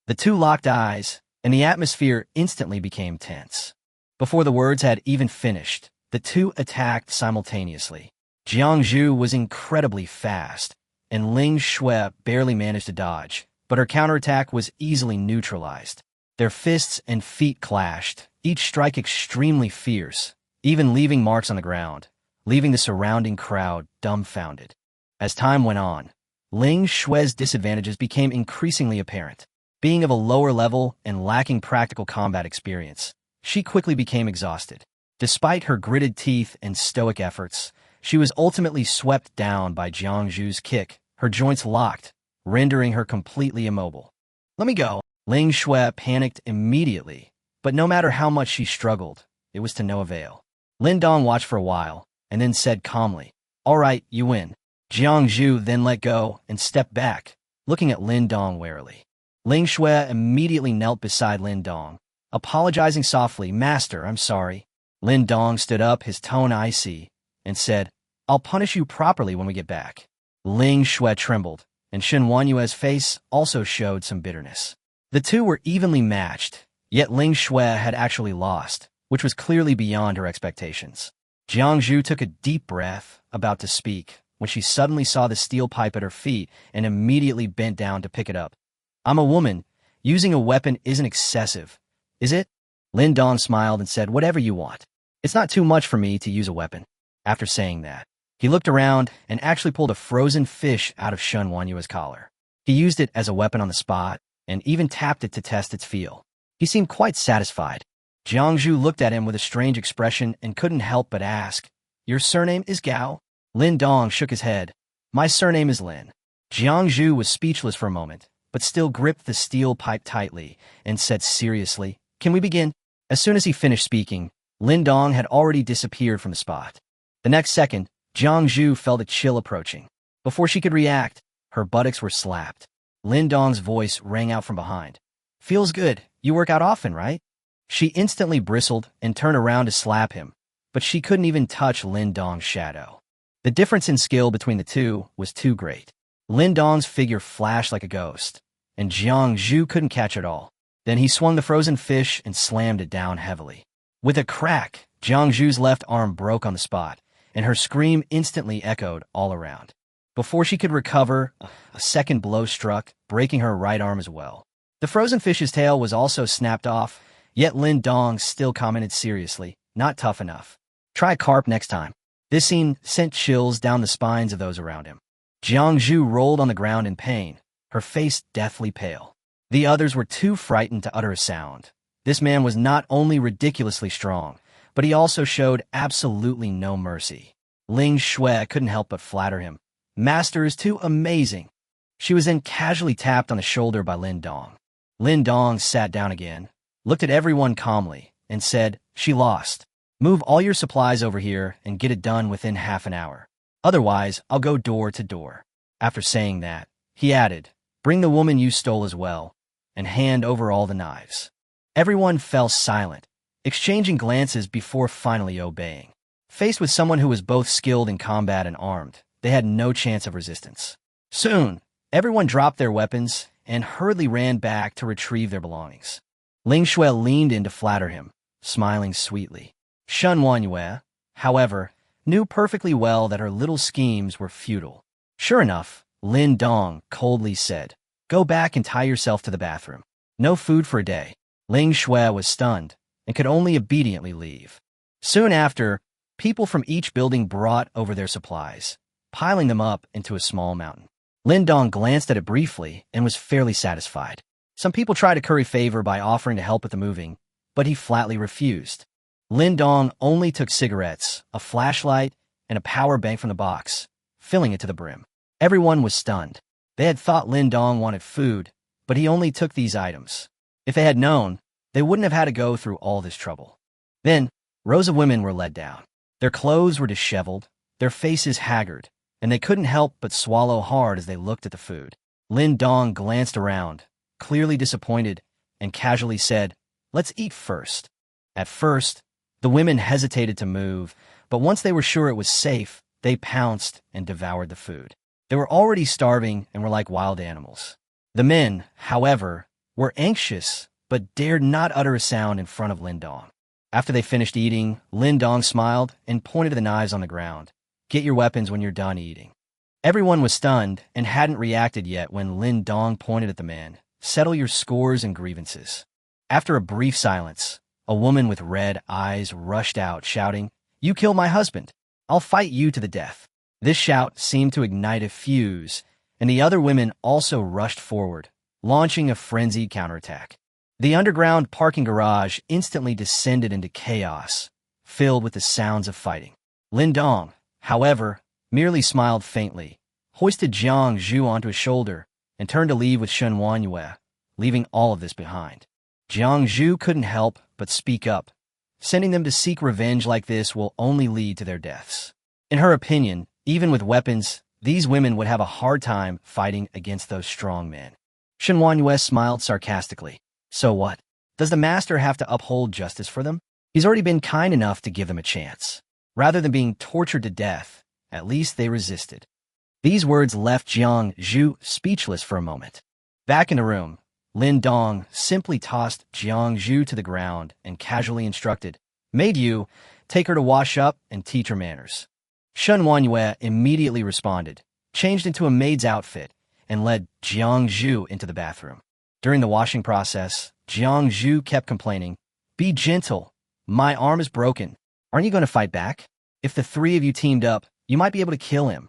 The two locked eyes, and the atmosphere instantly became tense. Before the words had even finished, the two attacked simultaneously. Jiang Zhu was incredibly fast, and Ling Shui barely managed to dodge, but her counterattack was easily neutralized. Their fists and feet clashed, each strike extremely fierce, even leaving marks on the ground, leaving the surrounding crowd dumbfounded. As time went on, Ling Shui's disadvantages became increasingly apparent. Being of a lower level and lacking practical combat experience, she quickly became exhausted. Despite her gritted teeth and stoic efforts, she was ultimately swept down by Jiang Zhu's kick, her joints locked, rendering her completely immobile. "Let me go." Ling Shui panicked immediately, but no matter how much she struggled, it was to no avail. Lin Dong watched for a while, and then said calmly, "All right, you win." Jiang Zhu then let go and stepped back, looking at Lin Dong warily. Ling Shui immediately knelt beside Lin Dong, apologizing softly, "Master, I'm sorry." Lin Dong stood up, his tone icy, and said, "I'll punish you properly when we get back." Ling Shui trembled, and Shun Wanhua's face also showed some bitterness. The two were evenly matched, yet Ling Shui had actually lost, which was clearly beyond her expectations. Jiang Zhu took a deep breath, about to speak, when she suddenly saw the steel pipe at her feet and immediately bent down to pick it up. "I'm a woman. Using a weapon isn't excessive, is it?" Lin Dong smiled and said, "Whatever you want. It's not too much for me to use a weapon." After saying that, he looked around and actually pulled a frozen fish out of Shun Wanhua's collar. He used it as a weapon on the spot and even tapped it to test its feel. He seemed quite satisfied. Jiang Zhu looked at him with a strange expression and couldn't help but ask, "Your surname is Gao?" Lin Dong shook his head. "My surname is Lin." Jiang Zhu was speechless for a moment, but still gripped the steel pipe tightly and said seriously, "Can we begin?" As soon as he finished speaking, Lin Dong had already disappeared from the spot. The next second, Jiang Zhu felt a chill approaching. Before she could react, her buttocks were slapped. Lin Dong's voice rang out from behind. "Feels good. You work out often, right?" She instantly bristled and turned around to slap him, but she couldn't even touch Lin Dong's shadow. The difference in skill between the two was too great. Lin Dong's figure flashed like a ghost, and Jiang Zhu couldn't catch it all. Then he swung the frozen fish and slammed it down heavily. With a crack, Jiang Zhu's left arm broke on the spot, and her scream instantly echoed all around. Before she could recover, a second blow struck, breaking her right arm as well. The frozen fish's tail was also snapped off, yet Lin Dong still commented seriously, "Not tough enough. Try carp next time." This scene sent chills down the spines of those around him. Jiang Zhu rolled on the ground in pain, her face deathly pale. The others were too frightened to utter a sound. This man was not only ridiculously strong, but he also showed absolutely no mercy. Ling Shui couldn't help but flatter him. "Master is too amazing." She was then casually tapped on the shoulder by Lin Dong. Lin Dong sat down again, looked at everyone calmly, and said, "She lost. Move all your supplies over here and get it done within half an hour. Otherwise, I'll go door to door." After saying that, he added, "Bring the woman you stole as well, and hand over all the knives." Everyone fell silent, exchanging glances before finally obeying. Faced with someone who was both skilled in combat and armed, they had no chance of resistance. Soon, everyone dropped their weapons and hurriedly ran back to retrieve their belongings. Ling Shui leaned in to flatter him, smiling sweetly. Shen Wanyue, however, knew perfectly well that her little schemes were futile. Sure enough, Lin Dong coldly said, "Go back and tie yourself to the bathroom. No food for a day." Ling Shui was stunned and could only obediently leave. Soon after, people from each building brought over their supplies, piling them up into a small mountain. Lin Dong glanced at it briefly and was fairly satisfied. Some people tried to curry favor by offering to help with the moving, but he flatly refused. Lin Dong only took cigarettes, a flashlight, and a power bank from the box, filling it to the brim. Everyone was stunned. They had thought Lin Dong wanted food, but he only took these items. If they had known, they wouldn't have had to go through all this trouble. Then, rows of women were led down. Their clothes were disheveled, their faces haggard, and they couldn't help but swallow hard as they looked at the food. Lin Dong glanced around, clearly disappointed, and casually said, "Let's eat first." At first, the women hesitated to move, but once they were sure it was safe, they pounced and devoured the food. They were already starving and were like wild animals. The men, however, were anxious, but dared not utter a sound in front of Lin Dong. After they finished eating, Lin Dong smiled and pointed to the knives on the ground. "Get your weapons when you're done eating." Everyone was stunned and hadn't reacted yet when Lin Dong pointed at the man. "Settle your scores and grievances." After a brief silence, a woman with red eyes rushed out, shouting, "You killed my husband. I'll fight you to the death." This shout seemed to ignite a fuse, and the other women also rushed forward, launching a frenzied counterattack. The underground parking garage instantly descended into chaos, filled with the sounds of fighting. Lin Dong, however, merely smiled faintly, hoisted Jiang Zhu onto his shoulder, and turned to leave with Shen Wanyue, leaving all of this behind. Jiang Zhu couldn't help but speak up. Sending them to seek revenge like this will only lead to their deaths. In her opinion, even with weapons, these women would have a hard time fighting against those strong men. Shen Wanyue smiled sarcastically. "So what? Does the master have to uphold justice for them? He's already been kind enough to give them a chance. Rather than being tortured to death, at least they resisted." These words left Jiang Zhu speechless for a moment. Back in the room, Lin Dong simply tossed Jiang Zhu to the ground and casually instructed, "Maid Yu, take her to wash up and teach her manners." Shen Wanyue immediately responded, changed into a maid's outfit, and led Jiang Zhu into the bathroom. During the washing process, Jiang Zhu kept complaining, "Be gentle. My arm is broken. Aren't you going to fight back? If the three of you teamed up, you might be able to kill him."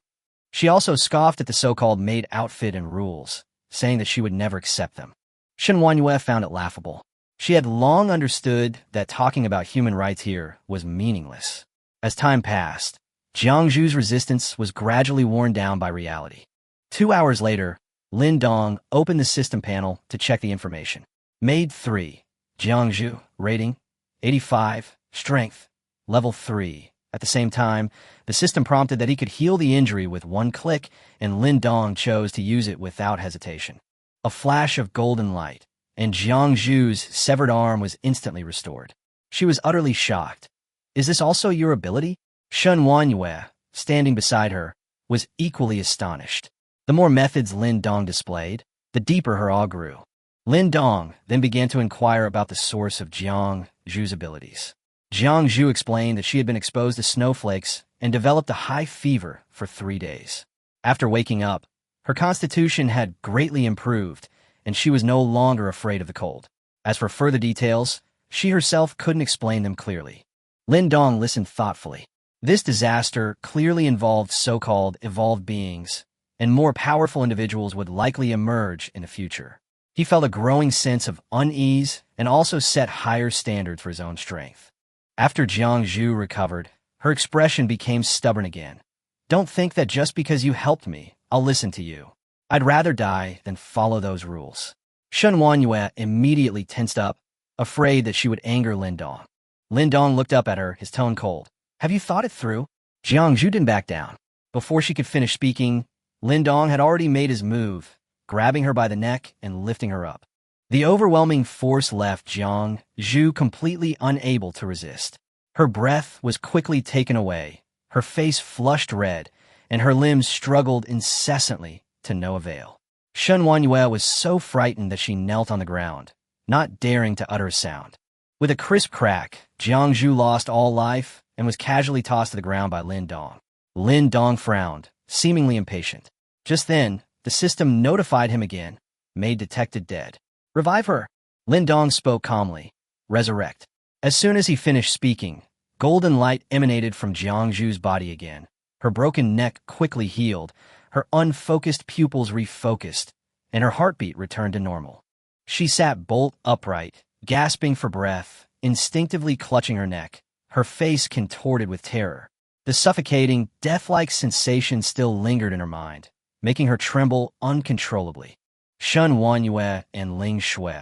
She also scoffed at the so-called maid outfit and rules, saying that she would never accept them. Shen Wanyue found it laughable. She had long understood that talking about human rights here was meaningless. As time passed, Jiang Zhu's resistance was gradually worn down by reality. 2 hours later, Lin Dong opened the system panel to check the information. Maid 3, Jiang Zhu, rating 85, strength, level 3. At the same time, the system prompted that he could heal the injury with one click, and Lin Dong chose to use it without hesitation. A flash of golden light, and Jiang Zhu's severed arm was instantly restored. She was utterly shocked. "Is this also your ability?" Shen Wanyue, standing beside her, was equally astonished. The more methods Lin Dong displayed, the deeper her awe grew. Lin Dong then began to inquire about the source of Jiang Zhu's abilities. Jiang Zhu explained that she had been exposed to snowflakes and developed a high fever for 3 days. After waking up, her constitution had greatly improved, and she was no longer afraid of the cold. As for further details, she herself couldn't explain them clearly. Lin Dong listened thoughtfully. This disaster clearly involved so-called evolved beings, and more powerful individuals would likely emerge in the future. He felt a growing sense of unease and also set higher standards for his own strength. After Jiang Zhu recovered, her expression became stubborn again. Don't think that just because you helped me, I'll listen to you. I'd rather die than follow those rules. Shen Wanyue immediately tensed up, afraid that she would anger Lin Dong. Lin Dong looked up at her, his tone cold. Have you thought it through? Jiang Zhu didn't back down. Before she could finish speaking, Lin Dong had already made his move, grabbing her by the neck and lifting her up. The overwhelming force left Jiang Zhu completely unable to resist. Her breath was quickly taken away, her face flushed red, and her limbs struggled incessantly to no avail. Shen Wanyue was so frightened that she knelt on the ground, not daring to utter a sound. With a crisp crack, Jiang Zhu lost all life and was casually tossed to the ground by Lin Dong. Lin Dong frowned, seemingly impatient. Just then, the system notified him again. Maid detected dead. Revive her. Lin Dong spoke calmly. Resurrect. As soon as he finished speaking, golden light emanated from Jiang Zhu's body again. Her broken neck quickly healed, her unfocused pupils refocused, and her heartbeat returned to normal. She sat bolt upright, gasping for breath, instinctively clutching her neck, her face contorted with terror. The suffocating, death-like sensation still lingered in her mind, making her tremble uncontrollably. Shen Wanyue and Ling Shui,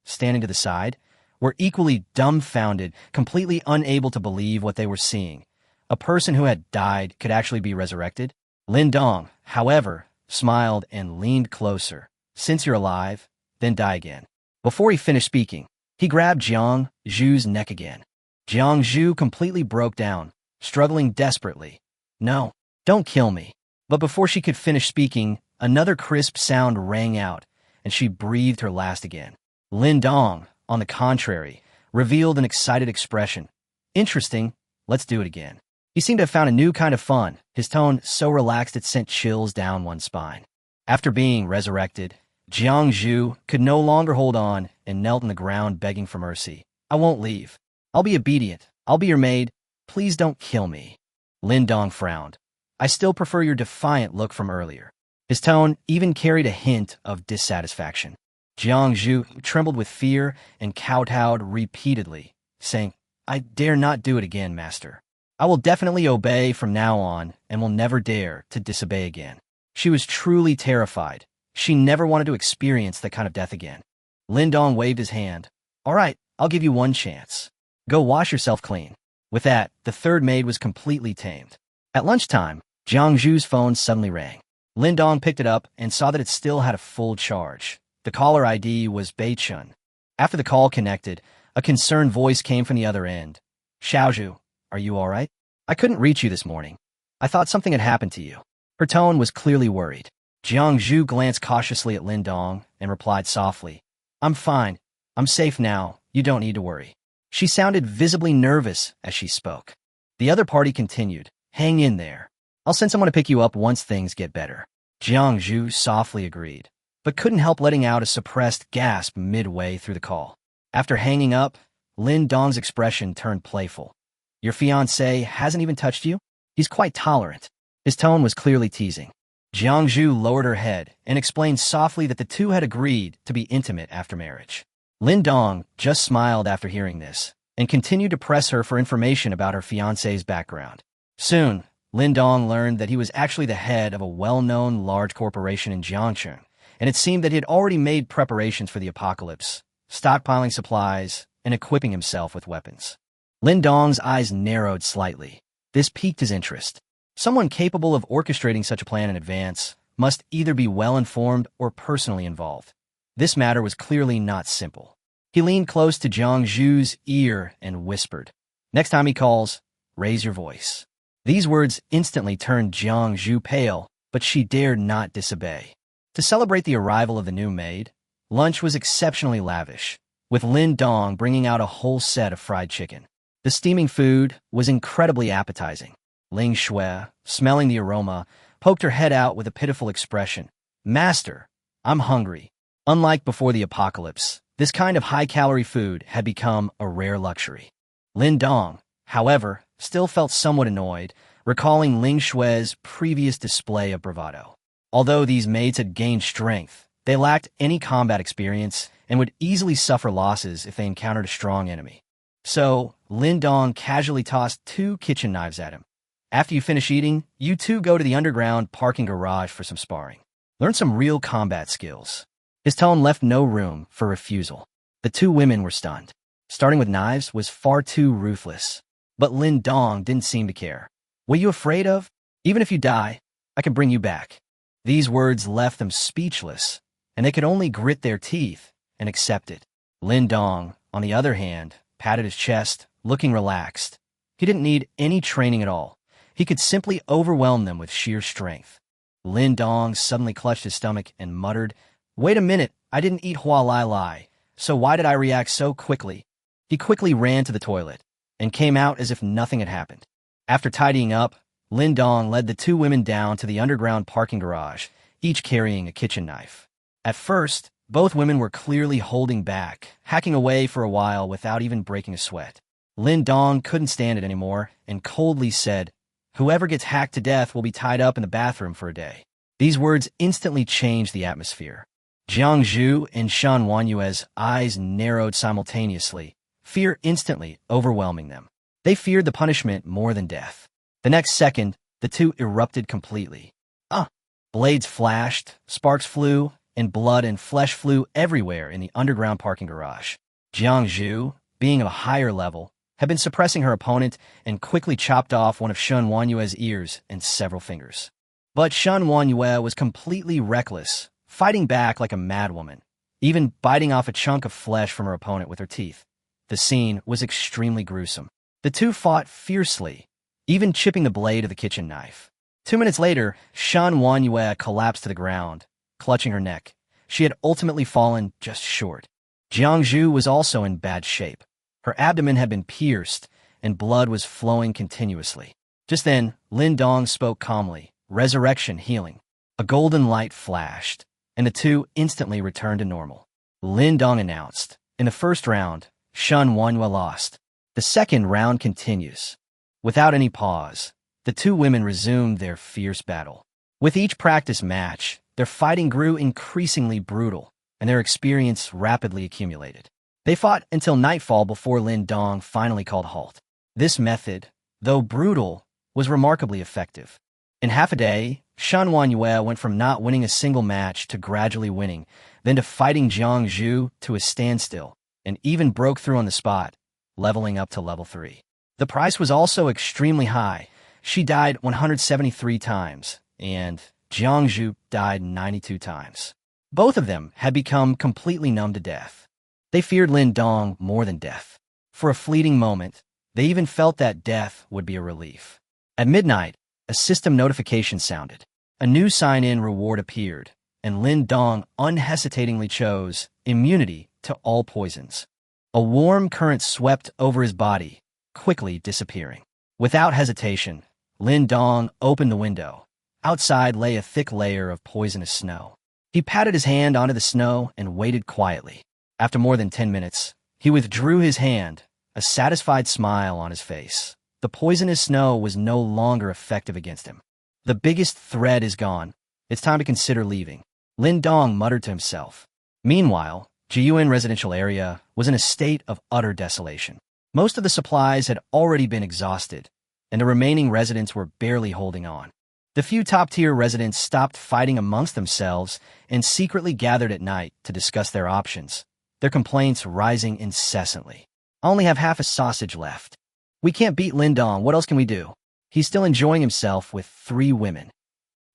standing to the side, were equally dumbfounded, completely unable to believe what they were seeing. A person who had died could actually be resurrected? Lin Dong, however, smiled and leaned closer. Since you're alive, then die again. Before he finished speaking, he grabbed Jiang Zhu's neck again. Jiang Zhu completely broke down, struggling desperately. No, don't kill me. But before she could finish speaking, another crisp sound rang out, and she breathed her last again. Lin Dong, on the contrary, revealed an excited expression. Interesting, let's do it again. He seemed to have found a new kind of fun, his tone so relaxed it sent chills down one's spine. After being resurrected, Jiang Zhu could no longer hold on and knelt on the ground begging for mercy. I won't leave. I'll be obedient. I'll be your maid. Please don't kill me. Lin Dong frowned. I still prefer your defiant look from earlier. His tone even carried a hint of dissatisfaction. Jiang Zhu trembled with fear and kowtowed repeatedly, saying, I dare not do it again, master. I will definitely obey from now on and will never dare to disobey again. She was truly terrified. She never wanted to experience that kind of death again. Lin Dong waved his hand. All right, I'll give you one chance. Go wash yourself clean. With that, the third maid was completely tamed. At lunchtime, Jiang Zhu's phone suddenly rang. Lin Dong picked it up and saw that it still had a full charge. The caller ID was Bei Chun. After the call connected, a concerned voice came from the other end. Xiaozhu, are you all right? I couldn't reach you this morning. I thought something had happened to you. Her tone was clearly worried. Jiang Zhu glanced cautiously at Lin Dong and replied softly, I'm fine. I'm safe now. You don't need to worry. She sounded visibly nervous as she spoke. The other party continued, Hang in there. I'll send someone to pick you up once things get better. Jiang Zhu softly agreed, but couldn't help letting out a suppressed gasp midway through the call. After hanging up, Lin Dong's expression turned playful. Your fiancé hasn't even touched you? He's quite tolerant. His tone was clearly teasing. Jiang Zhu lowered her head and explained softly that the two had agreed to be intimate after marriage. Lin Dong just smiled after hearing this and continued to press her for information about her fiancé's background. Soon, Lin Dong learned that he was actually the head of a well-known large corporation in Jiangcheng, and it seemed that he had already made preparations for the apocalypse, stockpiling supplies and equipping himself with weapons. Lin Dong's eyes narrowed slightly. This piqued his interest. Someone capable of orchestrating such a plan in advance must either be well-informed or personally involved. This matter was clearly not simple. He leaned close to Jiang Zhu's ear and whispered, Next time he calls, raise your voice. These words instantly turned Jiang Zhu pale, but she dared not disobey. To celebrate the arrival of the new maid, lunch was exceptionally lavish, with Lin Dong bringing out a whole set of fried chicken. The steaming food was incredibly appetizing. Ling Shui, smelling the aroma, poked her head out with a pitiful expression. "Master, I'm hungry." Unlike before the apocalypse, this kind of high-calorie food had become a rare luxury. Lin Dong, however, still felt somewhat annoyed, recalling Ling Shui's previous display of bravado. Although these maids had gained strength, they lacked any combat experience and would easily suffer losses if they encountered a strong enemy. So, Lin Dong casually tossed 2 kitchen knives at him. "After you finish eating, you two go to the underground parking garage for some sparring. Learn some real combat skills." His tone left no room for refusal. The 2 women were stunned. Starting with knives was far too ruthless. But Lin Dong didn't seem to care. "What are you afraid of? Even if you die, I can bring you back." These words left them speechless, and they could only grit their teeth and accept it. Lin Dong, on the other hand, patted his chest, looking relaxed. He didn't need any training at all. He could simply overwhelm them with sheer strength. Lin Dong suddenly clutched his stomach and muttered, "Wait a minute, I didn't eat Hua Lai Lai, so why did I react so quickly?" He quickly ran to the toilet and came out as if nothing had happened. After tidying up, Lin Dong led the 2 women down to the underground parking garage, each carrying a kitchen knife. At first, both women were clearly holding back, hacking away for a while without even breaking a sweat. Lin Dong couldn't stand it anymore and coldly said, "Whoever gets hacked to death will be tied up in the bathroom for a day." These words instantly changed the atmosphere. Jiang Zhu and Shan Wanyue's eyes narrowed simultaneously, fear instantly overwhelming them. They feared the punishment more than death. The next second, the 2 erupted completely. Blades flashed, sparks flew, and blood and flesh flew everywhere in the underground parking garage. Jiang Zhu, being of a higher level, had been suppressing her opponent and quickly chopped off one of Shan Wanyue's ears and several fingers. But Shan Wanyue was completely reckless, fighting back like a madwoman, even biting off a chunk of flesh from her opponent with her teeth. The scene was extremely gruesome. The 2 fought fiercely, even chipping the blade of the kitchen knife. 2 minutes later, Shan Wanyue collapsed to the ground, clutching her neck. She had ultimately fallen just short. Jiang Zhu was also in bad shape. Her abdomen had been pierced, and blood was flowing continuously. Just then, Lin Dong spoke calmly, "Resurrection healing." A golden light flashed, and the 2 instantly returned to normal. Lin Dong announced, "In the first round, Shan Wanyue lost. The second round continues." Without any pause, the 2 women resumed their fierce battle. With each practice match, their fighting grew increasingly brutal, and their experience rapidly accumulated. They fought until nightfall before Lin Dong finally called halt. This method, though brutal, was remarkably effective. In half a day, Shan Wanyue went from not winning a single match to gradually winning, then to fighting Jiang Zhu to a standstill, and even broke through on the spot, leveling up to level 3. The price was also extremely high. She died 173 times, and Jiang Zhu died 92 times. Both of them had become completely numb to death. They feared Lin Dong more than death. For a fleeting moment, they even felt that death would be a relief. At midnight, a system notification sounded. A new sign-in reward appeared, and Lin Dong unhesitatingly chose immunity to all poisons. A warm current swept over his body, quickly disappearing. Without hesitation, Lin Dong opened the window. Outside lay a thick layer of poisonous snow. He patted his hand onto the snow and waited quietly. After more than 10 minutes, he withdrew his hand, a satisfied smile on his face. The poisonous snow was no longer effective against him. The biggest threat is gone. It's time to consider leaving, Lin Dong muttered to himself. Meanwhile, Jiyuan residential area was in a state of utter desolation. Most of the supplies had already been exhausted, and the remaining residents were barely holding on. The few top-tier residents stopped fighting amongst themselves and secretly gathered at night to discuss their options, their complaints rising incessantly. "I only have half a sausage left. We can't beat Lin Dong. What else can we do? He's still enjoying himself with 3 women."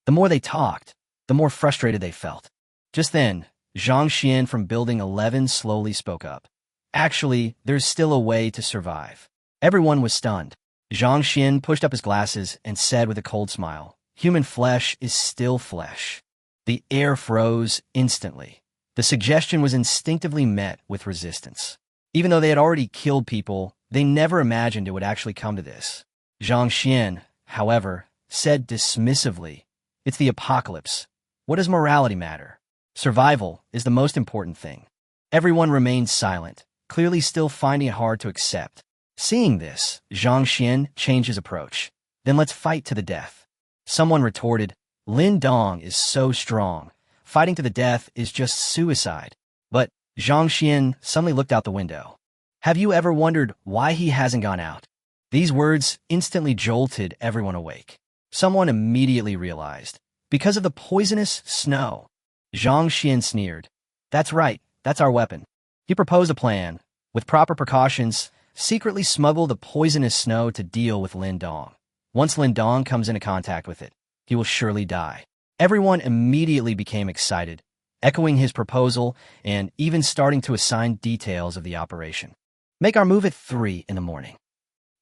The more they talked, the more frustrated they felt. Just then, Zhang Xian from Building 11 slowly spoke up. "Actually, there's still a way to survive." Everyone was stunned. Zhang Xian pushed up his glasses and said with a cold smile, "Human flesh is still flesh." The air froze instantly. The suggestion was instinctively met with resistance. Even though they had already killed people, they never imagined it would actually come to this. Zhang Xian, however, said dismissively, "It's the apocalypse. What does morality matter? Survival is the most important thing." Everyone remained silent, clearly still finding it hard to accept. Seeing this, Zhang Xian changed his approach. "Then let's fight to the death." Someone retorted, "Lin Dong is so strong. Fighting to the death is just suicide." But Zhang Xian suddenly looked out the window. "Have you ever wondered why he hasn't gone out?" These words instantly jolted everyone awake. Someone immediately realized. Because of the poisonous snow. Zhang Xian sneered. "That's right, that's our weapon." He proposed a plan. With proper precautions, secretly smuggle the poisonous snow to deal with Lin Dong. Once Lin Dong comes into contact with it, he will surely die. Everyone immediately became excited, echoing his proposal and even starting to assign details of the operation. "Make our move at 3 in the morning.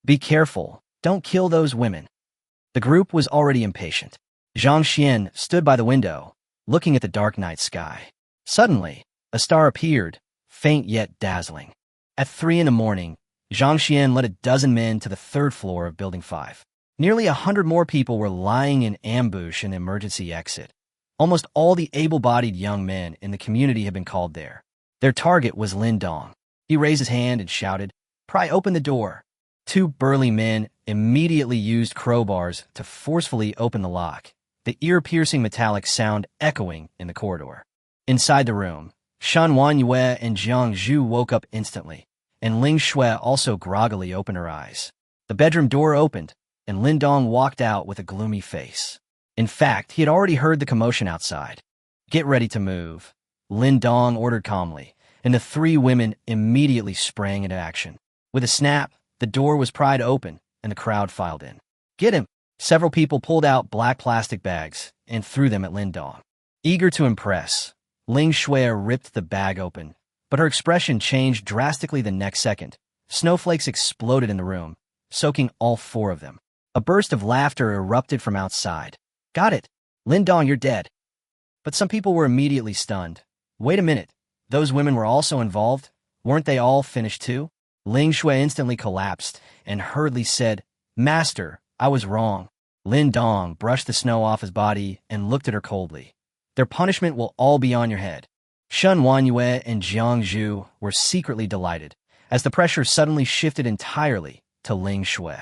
Be careful, don't kill those women." The group was already impatient. Zhang Xian stood by the window, looking at the dark night sky. Suddenly, a star appeared, faint yet dazzling. At 3 in the morning, Zhang Xian led a dozen men to the 3rd floor of Building 5. Nearly 100 more people were lying in ambush in the emergency exit. Almost all the able-bodied young men in the community had been called there. Their target was Lin Dong. He raised his hand and shouted, "Pry open the door." 2 burly men immediately used crowbars to forcefully open the lock, the ear-piercing metallic sound echoing in the corridor. Inside the room, Shan Wanyue and Jiang Zhu woke up instantly, and Ling Shui also groggily opened her eyes. The bedroom door opened, and Lin Dong walked out with a gloomy face. In fact, he had already heard the commotion outside. "Get ready to move," Lin Dong ordered calmly, and the 3 women immediately sprang into action. With a snap, the door was pried open, and the crowd filed in. "Get him!" Several people pulled out black plastic bags and threw them at Lin Dong. Eager to impress, Ling Shui ripped the bag open, but her expression changed drastically the next second. Snowflakes exploded in the room, soaking all 4 of them. A burst of laughter erupted from outside. "Got it! Lin Dong, you're dead." But some people were immediately stunned. "Wait a minute. Those women were also involved? Weren't they all finished too?" Ling Shui instantly collapsed and hurriedly said, "Master, I was wrong." Lin Dong brushed the snow off his body and looked at her coldly. "Their punishment will all be on your head." Shen Wanyue and Jiang Zhu were secretly delighted, as the pressure suddenly shifted entirely to Ling Shui.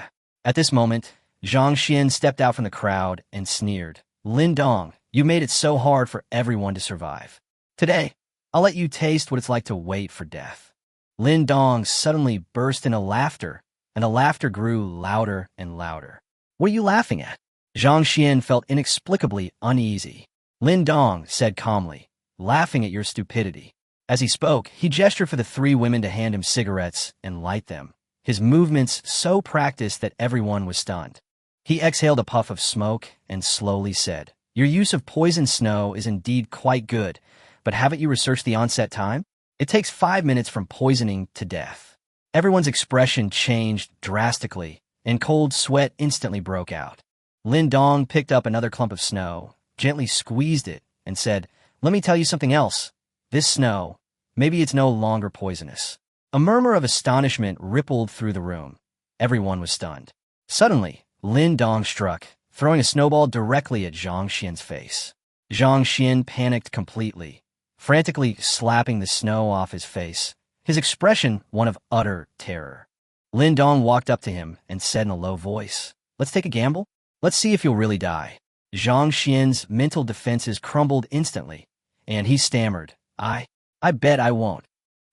At this moment, Zhang Xian stepped out from the crowd and sneered, "Lin Dong, you made it so hard for everyone to survive. Today, I'll let you taste what it's like to wait for death." Lin Dong suddenly burst into laughter, and the laughter grew louder and louder. "What are you laughing at?" Zhang Xian felt inexplicably uneasy. Lin Dong said calmly, "Laughing at your stupidity." As he spoke, he gestured for the 3 women to hand him cigarettes and light them, his movements so practiced that everyone was stunned. He exhaled a puff of smoke and slowly said, "Your use of poison snow is indeed quite good, but haven't you researched the onset time? It takes 5 minutes from poisoning to death." Everyone's expression changed drastically, and cold sweat instantly broke out. Lin Dong picked up another clump of snow, gently squeezed it, and said, "Let me tell you something else. This snow, maybe it's no longer poisonous." A murmur of astonishment rippled through the room. Everyone was stunned. Suddenly, Lin Dong struck, throwing a snowball directly at Zhang Xian's face. Zhang Xian panicked completely, frantically slapping the snow off his face, his expression one of utter terror. Lin Dong walked up to him and said in a low voice, "Let's take a gamble? Let's see if you'll really die." Zhang Xian's mental defenses crumbled instantly, and he stammered, I bet I won't."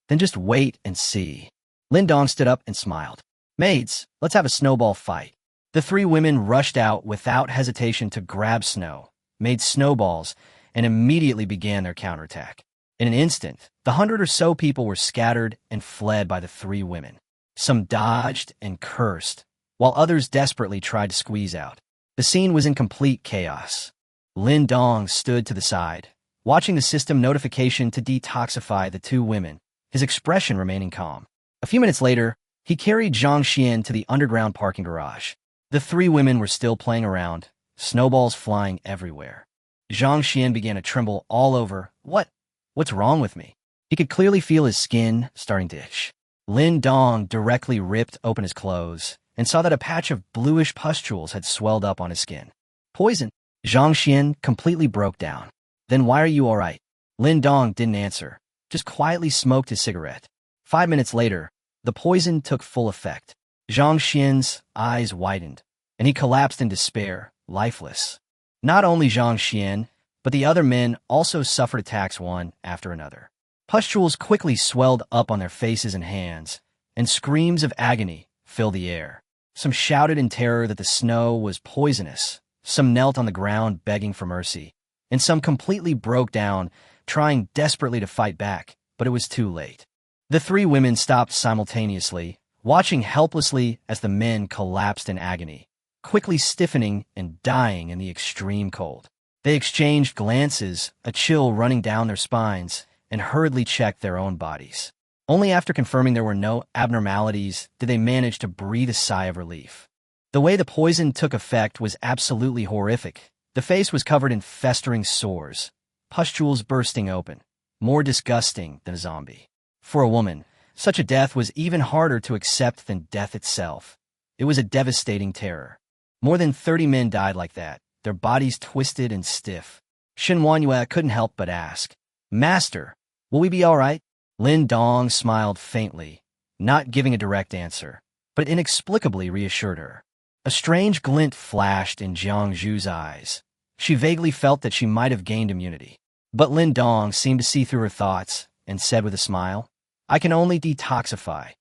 "Then just wait and see." Lin Dong stood up and smiled. "Maids, let's have a snowball fight." The 3 women rushed out without hesitation to grab snow, made snowballs, and immediately began their counterattack. In an instant, the 100 or so people were scattered and fled by the 3 women. Some dodged and cursed, while others desperately tried to squeeze out. The scene was in complete chaos. Lin Dong stood to the side, watching the system notification to detoxify the 2 women, his expression remaining calm. A few minutes later, He carried Zhang Xian to the underground parking garage. The three women were still playing around, snowballs flying everywhere. Zhang Xian began to tremble all over. What's wrong with me? He could clearly feel his skin starting to itch. Lin Dong directly ripped open his clothes and saw that a patch of bluish pustules had swelled up on his skin. Poison. Zhang Xian completely broke down. Then why are you all right? Lin Dong didn't answer, just quietly smoked his cigarette. 5 minutes later, the poison took full effect. Zhang Xian's eyes widened, and he collapsed in despair, lifeless. Not only Zhang Xian, but the other men also suffered attacks one after another. Pustules quickly swelled up on their faces and hands, and screams of agony filled the air. Some shouted in terror that the snow was poisonous, some knelt on the ground begging for mercy, and some completely broke down, trying desperately to fight back, but it was too late. The three women stopped simultaneously, watching helplessly as the men collapsed in agony, quickly stiffening and dying in the extreme cold. They exchanged glances, a chill running down their spines, and hurriedly checked their own bodies. Only after confirming there were no abnormalities did they manage to breathe a sigh of relief. The way the poison took effect was absolutely horrific. The face was covered in festering sores, pustules bursting open, more disgusting than a zombie. For a woman, such a death was even harder to accept than death itself. It was a devastating terror. More than 30 men died like that, their bodies twisted and stiff. Shen Wanhua couldn't help but ask, "Master, will we be all right?" Lin Dong smiled faintly, not giving a direct answer, but inexplicably reassured her. A strange glint flashed in Jiang Zhu's eyes. She vaguely felt that she might have gained immunity. But Lin Dong seemed to see through her thoughts and said with a smile, "I can only detoxify.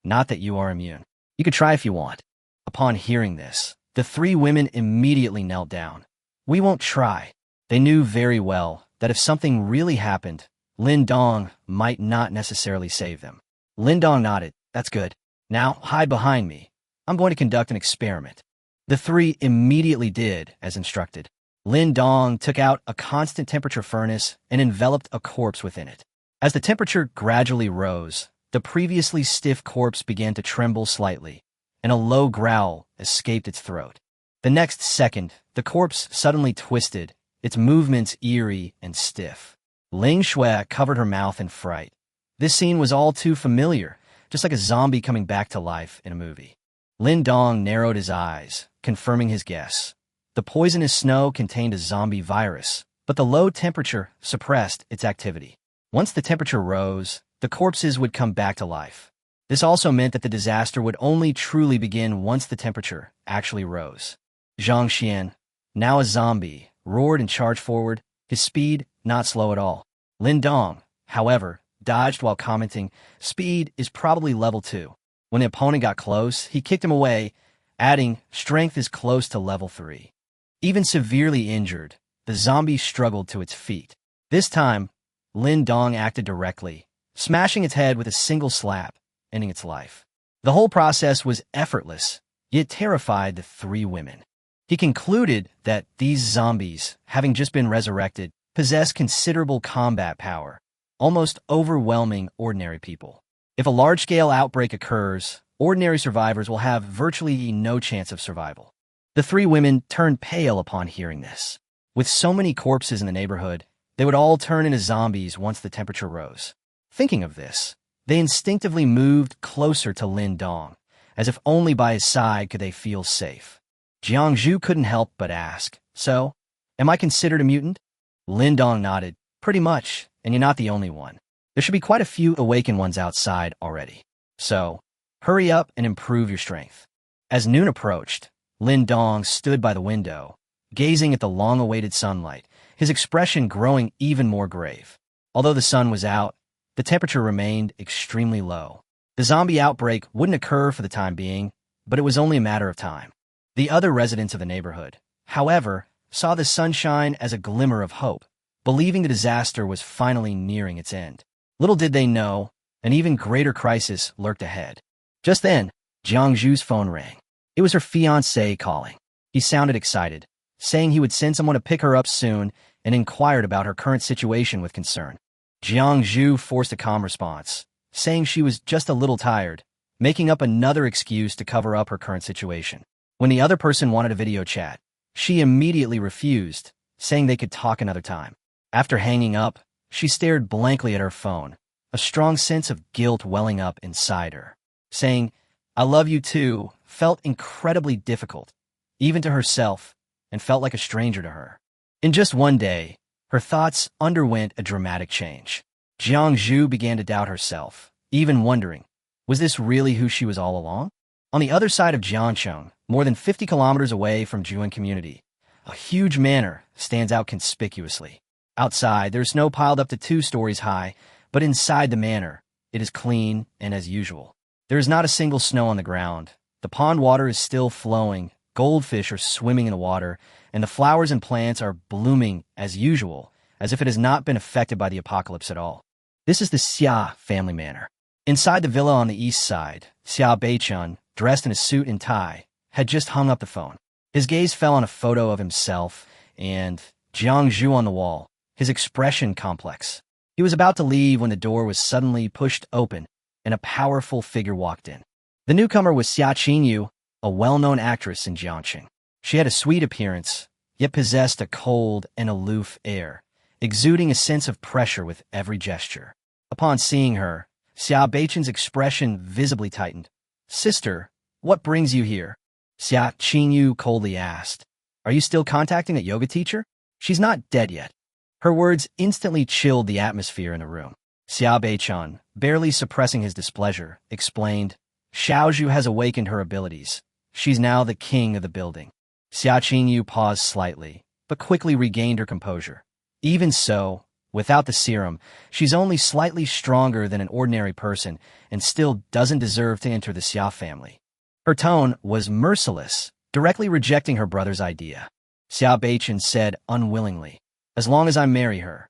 Not that you are immune. You could try if you want." Upon hearing this, the three women immediately knelt down. "We won't try." They knew very well that if something really happened, Lin Dong might not necessarily save them. Lin Dong nodded. "That's good. Now hide behind me. I'm going to conduct an experiment." The three immediately did as instructed. Lin Dong took out a constant temperature furnace and enveloped a corpse within it. As the temperature gradually rose, the previously stiff corpse began to tremble slightly, and a low growl escaped its throat. The next second, the corpse suddenly twisted, its movements eerie and stiff. Ling Shui covered her mouth in fright. This scene was all too familiar, just like a zombie coming back to life in a movie. Lin Dong narrowed his eyes, confirming his guess. The poisonous snow contained a zombie virus, but the low temperature suppressed its activity. Once the temperature rose, the corpses would come back to life. This also meant that the disaster would only truly begin once the temperature actually rose. Zhang Xian, now a zombie, roared and charged forward, his speed not slow at all. Lin Dong, however, dodged while commenting, "Speed is probably level 2. When the opponent got close, he kicked him away, adding, "Strength is close to level 3. Even severely injured, the zombie struggled to its feet. This time, Lin Dong acted directly, smashing its head with a single slap, ending its life. The whole process was effortless, yet terrified the three women. He concluded that these zombies, having just been resurrected, possess considerable combat power, almost overwhelming ordinary people. If a large-scale outbreak occurs, ordinary survivors will have virtually no chance of survival. The three women turned pale upon hearing this. With so many corpses in the neighborhood, they would all turn into zombies once the temperature rose. Thinking of this, they instinctively moved closer to Lin Dong, as if only by his side could they feel safe. Jiang Zhu couldn't help but ask, "So, am I considered a mutant?" Lin Dong nodded, "Pretty much, and you're not the only one. There should be quite a few awakened ones outside already. So, hurry up and improve your strength." As noon approached, Lin Dong stood by the window, gazing at the long-awaited sunlight, his expression growing even more grave. Although the sun was out, the temperature remained extremely low. The zombie outbreak wouldn't occur for the time being, but it was only a matter of time. The other residents of the neighborhood, however, saw the sunshine as a glimmer of hope, believing the disaster was finally nearing its end. Little did they know, an even greater crisis lurked ahead. Just then, Jiang Zhu's phone rang. It was her fiancé calling. He sounded excited, saying he would send someone to pick her up soon, and inquired about her current situation with concern. Jiang Zhu forced a calm response, saying she was just a little tired, making up another excuse to cover up her current situation. When the other person wanted a video chat, she immediately refused, saying they could talk another time. After hanging up, she stared blankly at her phone, a strong sense of guilt welling up inside her. Saying, "I love you too," felt incredibly difficult, even to herself, and felt like a stranger to her. In just one day, her thoughts underwent a dramatic change. Jiangzhu began to doubt herself, even wondering, was this really who she was all along? On the other side of Jiangcheng, more than 50 kilometers away from Juan community, a huge manor stands out conspicuously. Outside, there's snow piled up to 2 stories high, but inside the manor, it is clean and as usual. There is not a single snow on the ground. The pond water is still flowing, goldfish are swimming in the water, and the flowers and plants are blooming as usual, as if it has not been affected by the apocalypse at all. This is the Xia family manor. Inside the villa on the east side, Xia Beichun, dressed in a suit and tie, had just hung up the phone. His gaze fell on a photo of himself and Jiangzhu on the wall, his expression complex. He was about to leave when the door was suddenly pushed open and a powerful figure walked in. The newcomer was Xia Qingyu, a well-known actress in Jiangxing. She had a sweet appearance, yet possessed a cold and aloof air, exuding a sense of pressure with every gesture. Upon seeing her, Xia Beichun's expression visibly tightened. "Sister, what brings you here?" Xia Qingyu coldly asked. "Are you still contacting that yoga teacher? She's not dead yet." Her words instantly chilled the atmosphere in the room. Xia Beichun, barely suppressing his displeasure, explained, "Xiaozhu has awakened her abilities. She's now the king of the building." Xia Qingyu paused slightly, but quickly regained her composure. "Even so, without the serum, she's only slightly stronger than an ordinary person and still doesn't deserve to enter the Xia family." Her tone was merciless, directly rejecting her brother's idea. Xia Beichun said unwillingly, "As long as I marry her."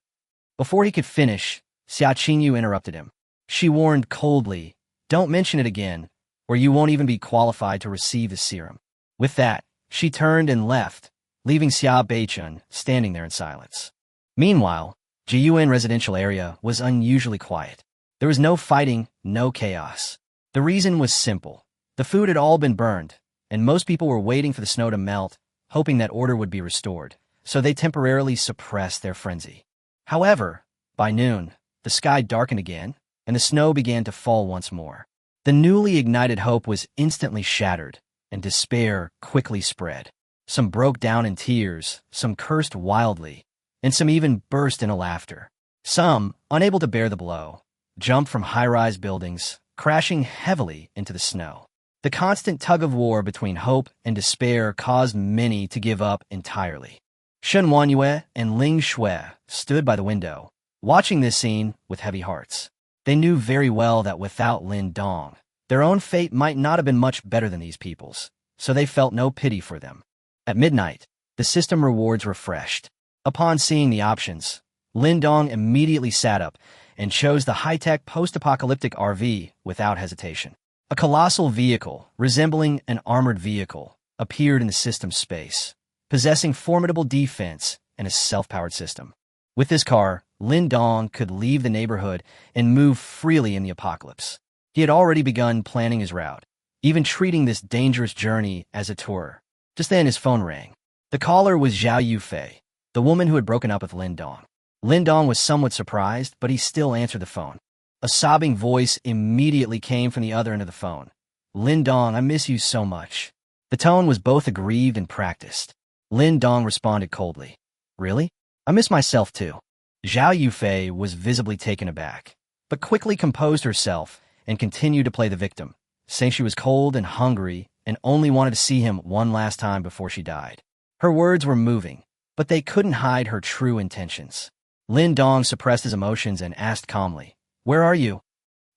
Before he could finish, Xia Qingyu interrupted him. She warned coldly, "Don't mention it again, or you won't even be qualified to receive the serum." With that, she turned and left, leaving Xia Beichun standing there in silence. Meanwhile, Jiyuan residential area was unusually quiet. There was no fighting, no chaos. The reason was simple. The food had all been burned, and most people were waiting for the snow to melt, hoping that order would be restored, so they temporarily suppressed their frenzy. However, by noon, the sky darkened again, and the snow began to fall once more. The newly ignited hope was instantly shattered, and despair quickly spread. Some broke down in tears, some cursed wildly, and some even burst into laughter. Some, unable to bear the blow, jumped from high-rise buildings, crashing heavily into the snow. The constant tug-of-war between hope and despair caused many to give up entirely. Shen Wanyue and Ling Shui stood by the window, watching this scene with heavy hearts. They knew very well that without Lin Dong, their own fate might not have been much better than these people's, so they felt no pity for them. At midnight, the system rewards refreshed. Upon seeing the options, Lin Dong immediately sat up and chose the high-tech post-apocalyptic RV without hesitation. A colossal vehicle, resembling an armored vehicle, appeared in the system's space, possessing formidable defense and a self-powered system. With this car, Lin Dong could leave the neighborhood and move freely in the apocalypse. He had already begun planning his route, even treating this dangerous journey as a tour. Just then his phone rang. The caller was Zhao Yufei, the woman who had broken up with Lin Dong. Lin Dong was somewhat surprised, but he still answered the phone. A sobbing voice immediately came from the other end of the phone. "Lin Dong, I miss you so much." The tone was both aggrieved and practiced. Lin Dong responded coldly. "Really? I miss myself too." Zhao Yufei was visibly taken aback, but quickly composed herself and continued to play the victim, saying she was cold and hungry and only wanted to see him one last time before she died. Her words were moving, but they couldn't hide her true intentions. Lin Dong suppressed his emotions and asked calmly, "Where are you?"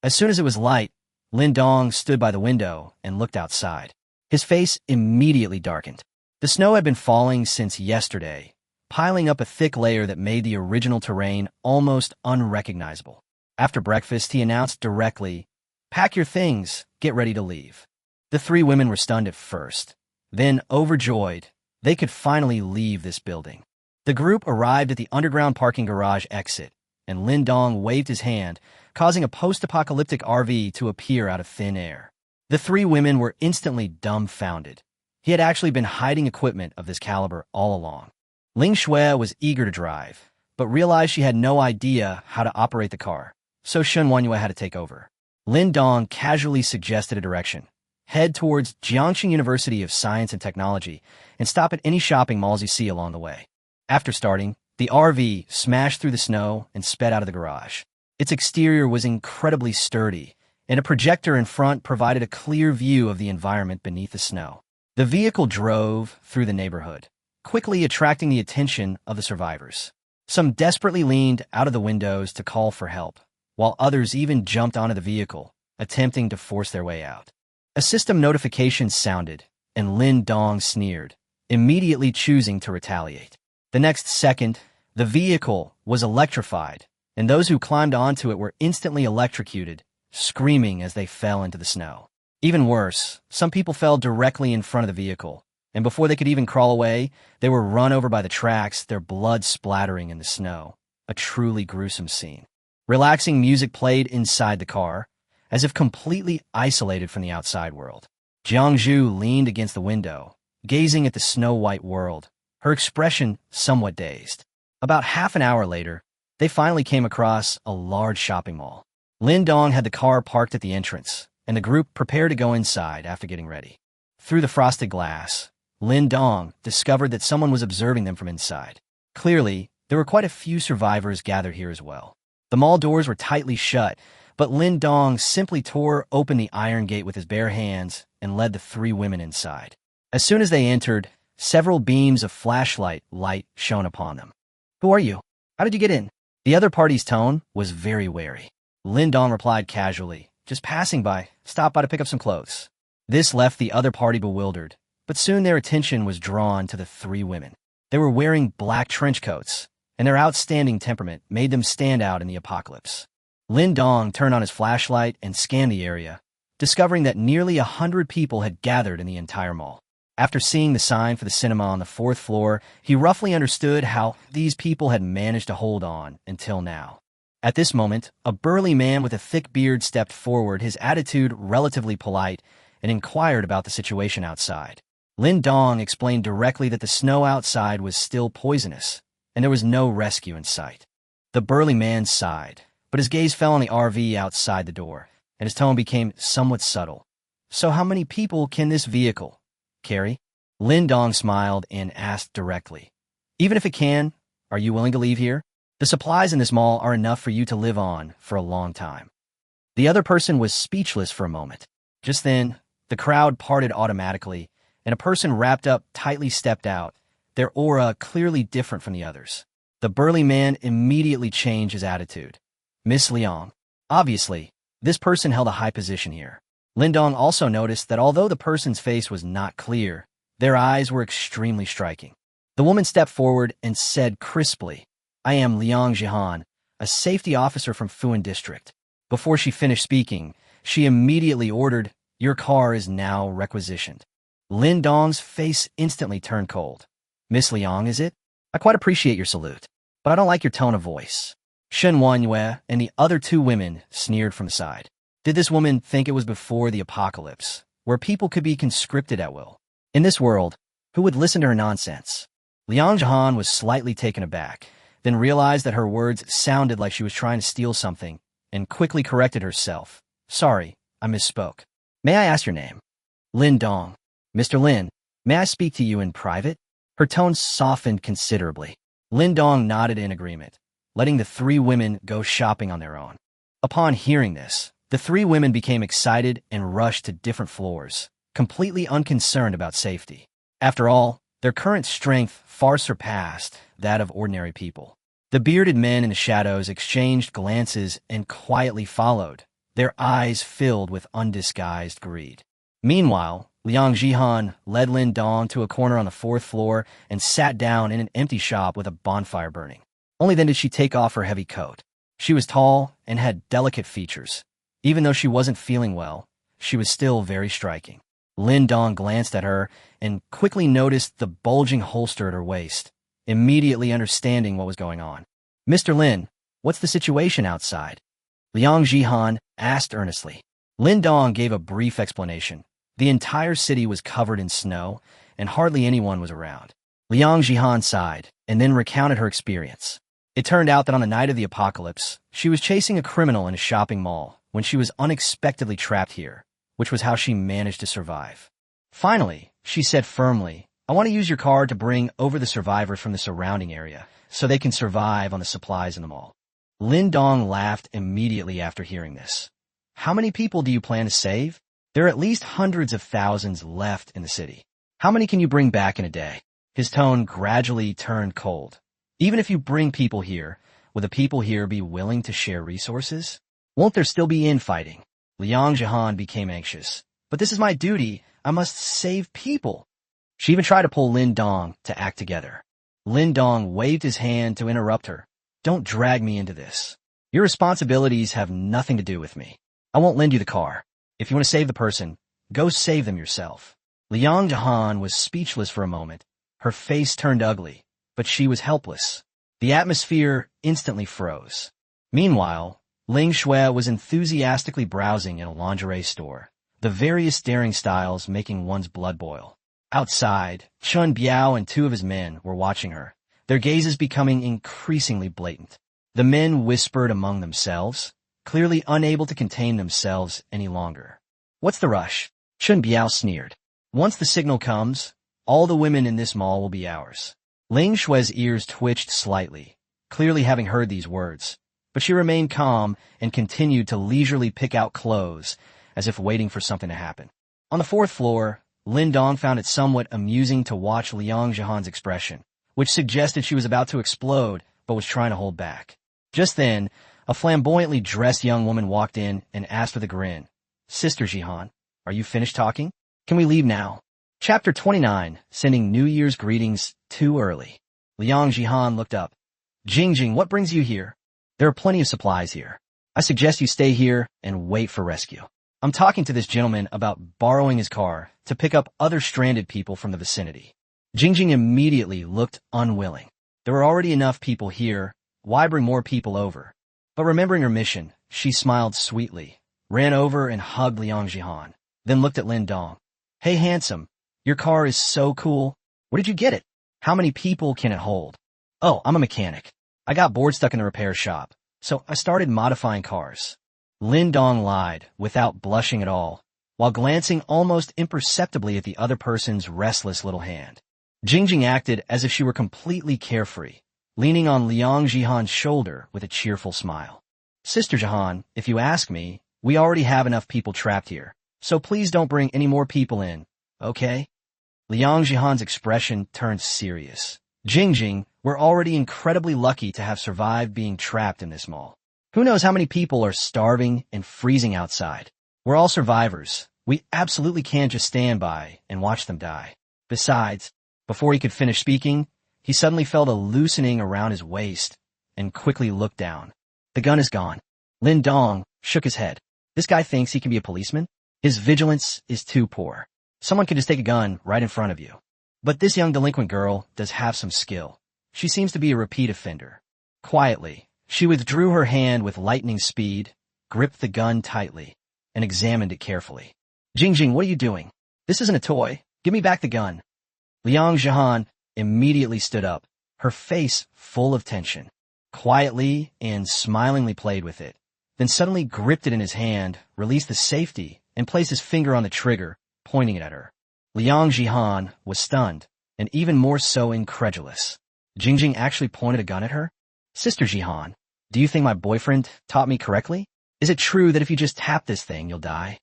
As soon as it was light, Lin Dong stood by the window and looked outside. His face immediately darkened. The snow had been falling since yesterday, piling up a thick layer that made the original terrain almost unrecognizable. After breakfast, he announced directly, "Pack your things, get ready to leave." The 3 women were stunned at first. Then, overjoyed, they could finally leave this building. The group arrived at the underground parking garage exit, and Lin Dong waved his hand, causing a post-apocalyptic RV to appear out of thin air. The three women were instantly dumbfounded. He had actually been hiding equipment of this caliber all along. Ling Shui was eager to drive, but realized she had no idea how to operate the car, so Shen Wanyue had to take over. Lin Dong casually suggested a direction. Head towards Jiangxing University of Science and Technology and stop at any shopping malls you see along the way. After starting, the RV smashed through the snow and sped out of the garage. Its exterior was incredibly sturdy, and a projector in front provided a clear view of the environment beneath the snow. The vehicle drove through the neighborhood, quickly attracting the attention of the survivors. Some desperately leaned out of the windows to call for help, while others even jumped onto the vehicle, attempting to force their way out. A system notification sounded, and Lin Dong sneered, immediately choosing to retaliate. The next second, the vehicle was electrified, and those who climbed onto it were instantly electrocuted, screaming as they fell into the snow. Even worse, some people fell directly in front of the vehicle, and before they could even crawl away, they were run over by the tracks, their blood splattering in the snow. A truly gruesome scene. Relaxing music played inside the car, as if completely isolated from the outside world. Jiang Zhu leaned against the window, gazing at the snow-white world, her expression somewhat dazed. About half an hour later, they finally came across a large shopping mall. Lin Dong had the car parked at the entrance, and the group prepared to go inside after getting ready. Through the frosted glass, Lin Dong discovered that someone was observing them from inside. Clearly, there were quite a few survivors gathered here as well. The mall doors were tightly shut, but Lin Dong simply tore open the iron gate with his bare hands and led the three women inside. As soon as they entered, several beams of flashlight light shone upon them. "Who are you? How did you get in?" The other party's tone was very wary. Lin Dong replied casually, "Just passing by, stopped by to pick up some clothes." This left the other party bewildered, but soon their attention was drawn to the three women. They were wearing black trench coats, and their outstanding temperament made them stand out in the apocalypse. Lin Dong turned on his flashlight and scanned the area, discovering that nearly 100 people had gathered in the entire mall. After seeing the sign for the cinema on the 4th floor, he roughly understood how these people had managed to hold on until now. At this moment, a burly man with a thick beard stepped forward, his attitude relatively polite, and inquired about the situation outside. Lin Dong explained directly that the snow outside was still poisonous, and there was no rescue in sight. The burly man sighed, but his gaze fell on the RV outside the door, and his tone became somewhat subtle. "So how many people can this vehicle carry?" Lin Dong smiled and asked directly, "Even if it can, are you willing to leave here? The supplies in this mall are enough for you to live on for a long time." The other person was speechless for a moment. Just then, the crowd parted automatically, and a person wrapped up tightly stepped out, their aura clearly different from the others. The burly man immediately changed his attitude. "Miss Liang." Obviously, this person held a high position here. Lin Dong also noticed that although the person's face was not clear, their eyes were extremely striking. The woman stepped forward and said crisply, "I am Liang Jihan, a safety officer from Fuan District." Before she finished speaking, she immediately ordered, "Your car is now requisitioned." Lin Dong's face instantly turned cold. "Miss Liang, is it? I quite appreciate your salute, but I don't like your tone of voice." Shen Wanyue and the other two women sneered from the side. Did this woman think it was before the apocalypse, where people could be conscripted at will? In this world, who would listen to her nonsense? Liang Jihan was slightly taken aback, then realized that her words sounded like she was trying to steal something, and quickly corrected herself. "Sorry, I misspoke. May I ask your name?" "Lin Dong." "Mr. Lin, may I speak to you in private?" Her tone softened considerably. Lin Dong nodded in agreement, letting the three women go shopping on their own. Upon hearing this, the three women became excited and rushed to different floors, completely unconcerned about safety. After all, their current strength far surpassed that of ordinary people. The bearded men in the shadows exchanged glances and quietly followed, their eyes filled with undisguised greed. Meanwhile, Liang Jihan led Lin Dong to a corner on the 4th floor and sat down in an empty shop with a bonfire burning. Only then did she take off her heavy coat. She was tall and had delicate features. Even though she wasn't feeling well, she was still very striking. Lin Dong glanced at her and quickly noticed the bulging holster at her waist, immediately understanding what was going on. "Mr. Lin, what's the situation outside?" Liang Jihan asked earnestly. Lin Dong gave a brief explanation. The entire city was covered in snow, and hardly anyone was around. Liang Jihan sighed, and then recounted her experience. It turned out that on the night of the apocalypse, she was chasing a criminal in a shopping mall when she was unexpectedly trapped here, which was how she managed to survive. Finally, she said firmly, I want to use your car to bring over the survivors from the surrounding area, so they can survive on the supplies in the mall. Lin Dong laughed immediately after hearing this. How many people do you plan to save? There are at least hundreds of thousands left in the city. How many can you bring back in a day? His tone gradually turned cold. Even if you bring people here, will the people here be willing to share resources? Won't there still be infighting? Liang Jihan became anxious. But this is my duty. I must save people. She even tried to pull Lin Dong to act together. Lin Dong waved his hand to interrupt her. Don't drag me into this. Your responsibilities have nothing to do with me. I won't lend you the car. If you want to save the person, go save them yourself. Liang Jihan was speechless for a moment. Her face turned ugly, but she was helpless. The atmosphere instantly froze. Meanwhile, Ling Shui was enthusiastically browsing in a lingerie store, the various daring styles making one's blood boil. Outside, Chun Biao and two of his men were watching her, their gazes becoming increasingly blatant. The men whispered among themselves, clearly unable to contain themselves any longer. What's the rush? Chun Biao sneered. Once the signal comes, all the women in this mall will be ours. Ling Shui's ears twitched slightly, clearly having heard these words, but she remained calm and continued to leisurely pick out clothes, as if waiting for something to happen. On the fourth floor, Lin Dong found it somewhat amusing to watch Liang Jihan's expression, which suggested she was about to explode but was trying to hold back. Just then, a flamboyantly dressed young woman walked in and asked with a grin, Sister Jihan, are you finished talking? Can we leave now? Chapter 29, Sending New Year's Greetings Too Early. Liang Jihan looked up. Jingjing, what brings you here? There are plenty of supplies here. I suggest you stay here and wait for rescue. I'm talking to this gentleman about borrowing his car to pick up other stranded people from the vicinity. Jingjing immediately looked unwilling. There were already enough people here. Why bring more people over? But remembering her mission, she smiled sweetly, ran over and hugged Liang Jihan, then looked at Lin Dong. Hey, handsome. Your car is so cool. Where did you get it? How many people can it hold? Oh, I'm a mechanic. I got bored stuck in the repair shop, so I started modifying cars. Lin Dong lied, without blushing at all, while glancing almost imperceptibly at the other person's restless little hand. Jingjing acted as if she were completely carefree, leaning on Liang Jihan's shoulder with a cheerful smile. Sister Jihan, if you ask me, we already have enough people trapped here, so please don't bring any more people in, okay? Liang Jihan's expression turned serious. Jingjing, we're already incredibly lucky to have survived being trapped in this mall. Who knows how many people are starving and freezing outside? We're all survivors. We absolutely can't just stand by and watch them die. Besides, before he could finish speaking, he suddenly felt a loosening around his waist and quickly looked down. The gun is gone. Lin Dong shook his head. This guy thinks he can be a policeman? His vigilance is too poor. Someone could just take a gun right in front of you. But this young delinquent girl does have some skill. She seems to be a repeat offender. Quietly, she withdrew her hand with lightning speed, gripped the gun tightly, and examined it carefully. Jingjing, what are you doing? This isn't a toy. Give me back the gun. Liang Jihan immediately stood up, her face full of tension. Quietly and smilingly played with it, then suddenly gripped it in his hand, released the safety, and placed his finger on the trigger, pointing it at her. Liang Jihan was stunned, and even more so incredulous. Jingjing actually pointed a gun at her? Sister Jihan, do you think my boyfriend taught me correctly? Is it true that if you just tap this thing, you'll die?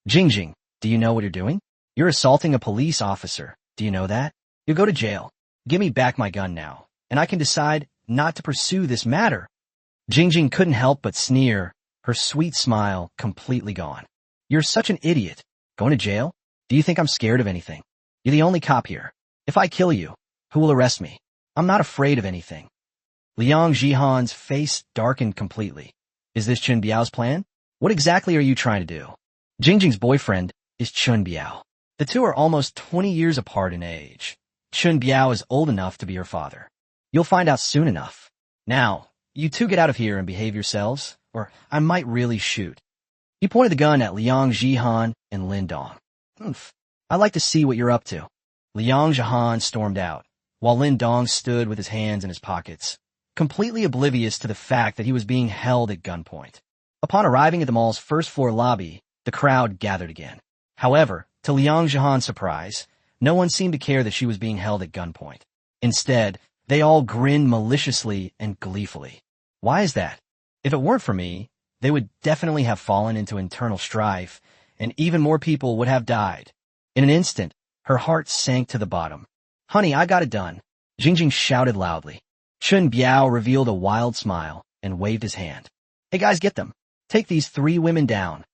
Jingjing, do you know what you're doing? You're assaulting a police officer. Do you know that? You'll go to jail. Give me back my gun now, and I can decide not to pursue this matter. Jingjing couldn't help but sneer, her sweet smile completely gone. You're such an idiot. Going to jail? Do you think I'm scared of anything? You're the only cop here. If I kill you, who will arrest me? I'm not afraid of anything. Liang Jihan's face darkened completely. Is this Chun Biao's plan? What exactly are you trying to do? Jingjing's boyfriend is Chun Biao. The two are almost 20 years apart in age. Chun Biao is old enough to be her father. You'll find out soon enough. Now, you two get out of here and behave yourselves, or I might really shoot. He pointed the gun at Liang Jihan and Lin Dong. "Oof, I'd like to see what you're up to." Liang Jihan stormed out, while Lin Dong stood with his hands in his pockets, completely oblivious to the fact that he was being held at gunpoint. Upon arriving at the mall's first-floor lobby, the crowd gathered again. However, to Liang Jihan's surprise, no one seemed to care that she was being held at gunpoint. Instead, they all grinned maliciously and gleefully. Why is that? If it weren't for me, they would definitely have fallen into internal strife, and even more people would have died. In an instant, her heart sank to the bottom. "Honey, I got it done," Jingjing shouted loudly. Chun Biao revealed a wild smile and waved his hand. "Hey guys, get them. Take these 3 women down."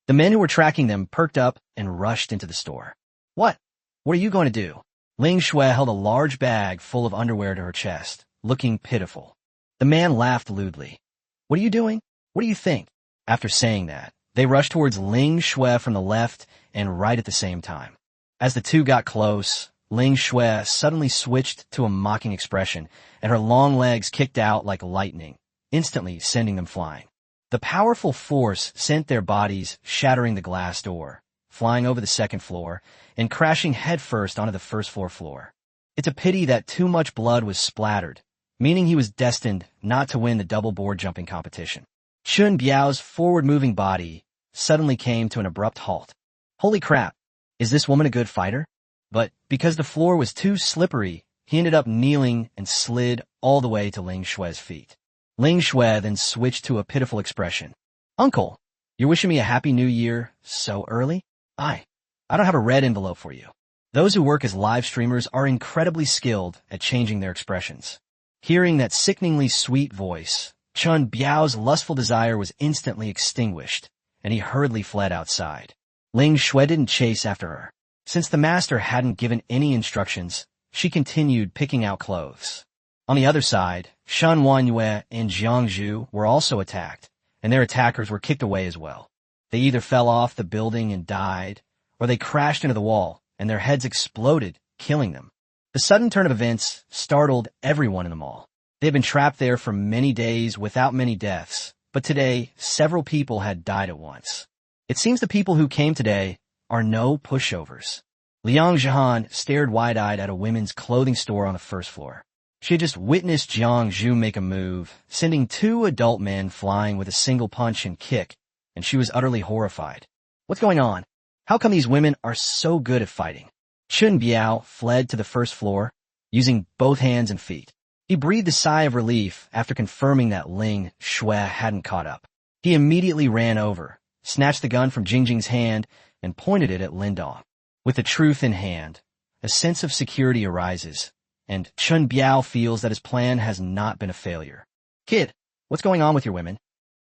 The men who were tracking them perked up and rushed into the store. What? What are you going to do?" Ling Shui held a large bag full of underwear to her chest, looking pitiful. The man laughed lewdly. "What are you doing? What do you think?" After saying that, they rushed towards Ling Shui from the left and right at the same time. As the two got close, Ling Shui suddenly switched to a mocking expression, and her long legs kicked out like lightning, instantly sending them flying. The powerful force sent their bodies shattering the glass door, flying over the second floor, and crashing headfirst onto the first-floor floor. It's a pity that too much blood was splattered, meaning he was destined not to win the double board jumping competition. Chun Biao's forward-moving body suddenly came to an abrupt halt. Holy crap, is this woman a good fighter? But because the floor was too slippery, he ended up kneeling and slid all the way to Ling Shui's feet. Ling Shui then switched to a pitiful expression. "Uncle, you're wishing me a happy new year so early? I don't have a red envelope for you." Those who work as live streamers are incredibly skilled at changing their expressions. Hearing that sickeningly sweet voice, Chun Biao's lustful desire was instantly extinguished, and he hurriedly fled outside. Ling Shui didn't chase after her. Since the master hadn't given any instructions, she continued picking out clothes. On the other side, Shan Wanyue and Jiangzhu were also attacked, and their attackers were kicked away as well. They either fell off the building and died, or they crashed into the wall, and their heads exploded, killing them. The sudden turn of events startled everyone in the mall. They had been trapped there for many days without many deaths, but today, several people had died at once. It seems the people who came today are no pushovers. Liang Jihan stared wide-eyed at a women's clothing store on the first floor. She had just witnessed Jiang Zhu make a move, sending 2 adult men flying with a single punch and kick, and she was utterly horrified. What's going on? How come these women are so good at fighting? Chun Biao fled to the first floor, using both hands and feet. He breathed a sigh of relief after confirming that Ling Shui hadn't caught up. He immediately ran over, snatched the gun from Jingjing's hand, and pointed it at Lin Dong. With the truth in hand, a sense of security arises, and Chun Biao feels that his plan has not been a failure. "Kid, what's going on with your women?"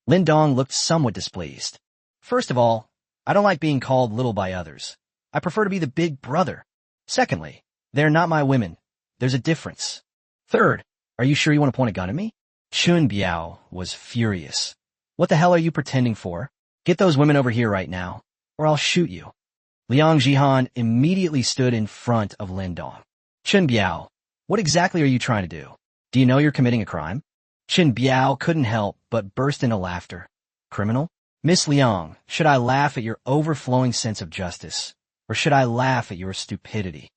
Lin Dong looked somewhat displeased. "First of all, I don't like being called little by others. I prefer to be the big brother. Secondly, they're not my women. There's a difference. Third, are you sure you want to point a gun at me?" Chun Biao was furious. "What the hell are you pretending for? Get those women over here right now, or I'll shoot you." Liang Jihan immediately stood in front of Lin Dong. "Chun Biao, what exactly are you trying to do? Do you know you're committing a crime?" Chun Biao couldn't help but burst into laughter. "Criminal? Miss Liang, should I laugh at your overflowing sense of justice, or should I laugh at your stupidity?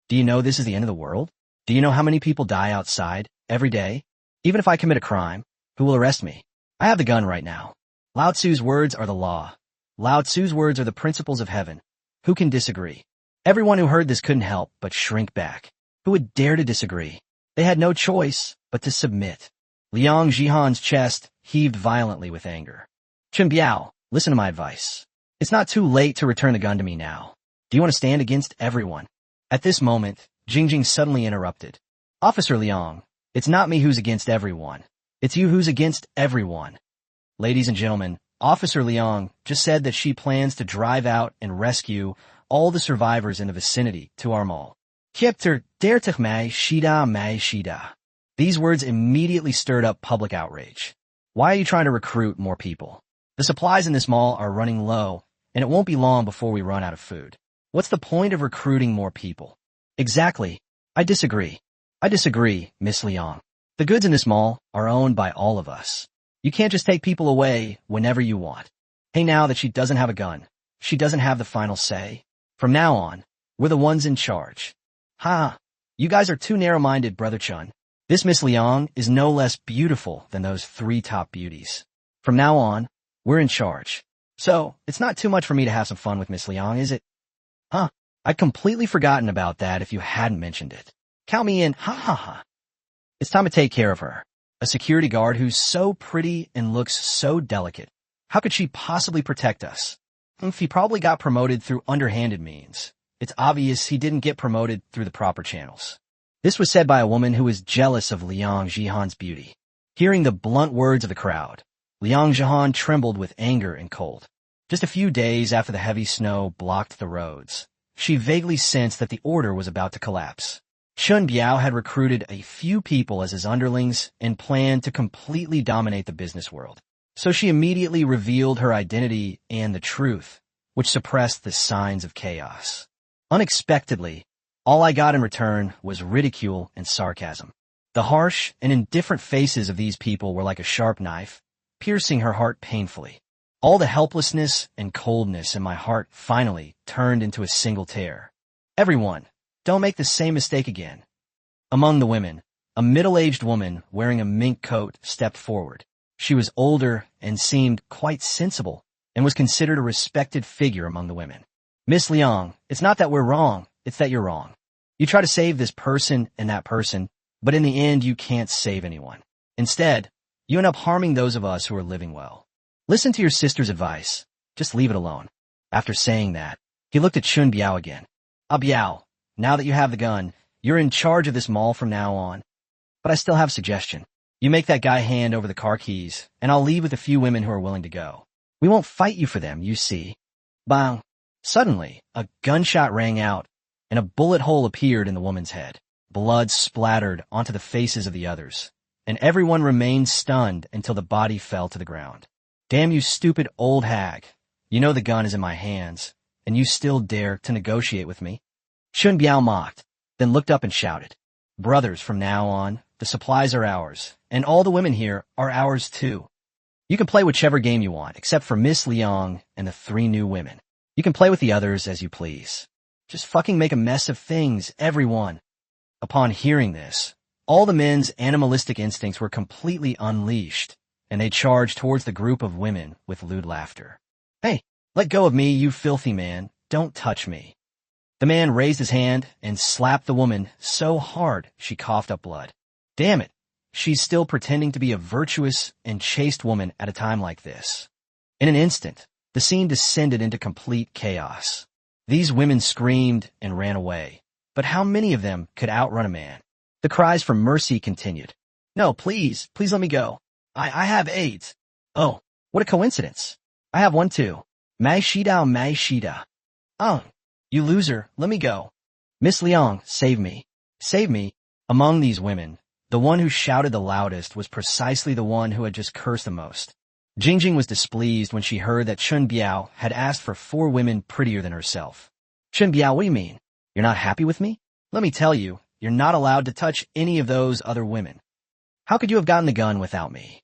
Do you know this is the end of the world? Do you know how many people die outside every day? Even if I commit a crime, who will arrest me? I have the gun right now. Lao Tzu's words are the law. Lao Tzu's words are the principles of heaven. Who can disagree?" Everyone who heard this couldn't help but shrink back. Who would dare to disagree? They had no choice but to submit. Liang Jihan's chest heaved violently with anger. "Chun Biao, listen to my advice. It's not too late to return the gun to me now. Do you want to stand against everyone?" At this moment, Jingjing suddenly interrupted. "Officer Liang, it's not me who's against everyone. It's you who's against everyone." Ladies and gentlemen, Officer Liang just said that she plans to drive out and rescue all the survivors in the vicinity to our mall. Kiepter dertig mij shida. These words immediately stirred up public outrage. Why are you trying to recruit more people? The supplies in this mall are running low, and it won't be long before we run out of food. What's the point of recruiting more people? Exactly. I disagree. I disagree, Miss Liang. The goods in this mall are owned by all of us. You can't just take people away whenever you want. Hey, now that she doesn't have a gun, she doesn't have the final say. From now on, we're the ones in charge. Ha! You guys are too narrow-minded, Brother Chun. This Miss Liang is no less beautiful than those 3 top beauties. From now on, we're in charge. So, it's not too much for me to have some fun with Miss Liang, is it? Huh? I'd completely forgotten about that if you hadn't mentioned it. Count me in, ha ha ha. It's time to take care of her. A security guard who's so pretty and looks so delicate. How could she possibly protect us? He probably got promoted through underhanded means. It's obvious he didn't get promoted through the proper channels. This was said by a woman who was jealous of Liang Jihan's beauty. Hearing the blunt words of the crowd, Liang Jihan trembled with anger and cold. Just a few days after the heavy snow blocked the roads, she vaguely sensed that the order was about to collapse. Chun Biao had recruited a few people as his underlings and planned to completely dominate the business world. So she immediately revealed her identity and the truth, which suppressed the signs of chaos. Unexpectedly, all I got in return was ridicule and sarcasm. The harsh and indifferent faces of these people were like a sharp knife, piercing her heart painfully. All the helplessness and coldness in my heart finally turned into a single tear. Everyone, don't make the same mistake again. Among the women, a middle-aged woman wearing a mink coat stepped forward. She was older and seemed quite sensible and was considered a respected figure among the women. Miss Liang, it's not that we're wrong, it's that you're wrong. You try to save this person and that person, but in the end you can't save anyone. Instead, you end up harming those of us who are living well. Listen to your sister's advice. Just leave it alone. After saying that, he looked at Chun Biao again. Biao, now that you have the gun, you're in charge of this mall from now on. But I still have a suggestion. You make that guy hand over the car keys, and I'll leave with a few women who are willing to go. We won't fight you for them, you see. Bang. Suddenly, a gunshot rang out, and a bullet hole appeared in the woman's head. Blood splattered onto the faces of the others, and everyone remained stunned until the body fell to the ground. Damn you stupid old hag. You know the gun is in my hands, and you still dare to negotiate with me? Chun Biao mocked, then looked up and shouted. Brothers, from now on, the supplies are ours, and all the women here are ours too. You can play whichever game you want, except for Miss Liang and the 3 new women. You can play with the others as you please. Just fucking make a mess of things, everyone. Upon hearing this, all the men's animalistic instincts were completely unleashed, and they charged towards the group of women with lewd laughter. Hey, let go of me, you filthy man. Don't touch me. The man raised his hand and slapped the woman so hard she coughed up blood. Damn it, she's still pretending to be a virtuous and chaste woman at a time like this. In an instant, the scene descended into complete chaos. These women screamed and ran away, but how many of them could outrun a man? The cries for mercy continued. No, please let me go. I have AIDS. Oh, what a coincidence. I have one too. Mai Shida. Oh, you loser, let me go. Miss Liang, save me. Save me. Among these women, the one who shouted the loudest was precisely the one who had just cursed the most. Jingjing was displeased when she heard that Chun Biao had asked for 4 women prettier than herself. Chun Biao, what do you mean? You're not happy with me? Let me tell you, you're not allowed to touch any of those other women. How could you have gotten the gun without me?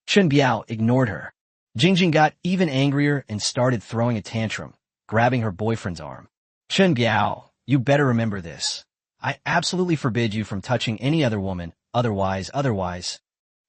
Chun Biao ignored her. Jingjing got even angrier and started throwing a tantrum, grabbing her boyfriend's arm. Chun Biao, you better remember this. I absolutely forbid you from touching any other woman, otherwise.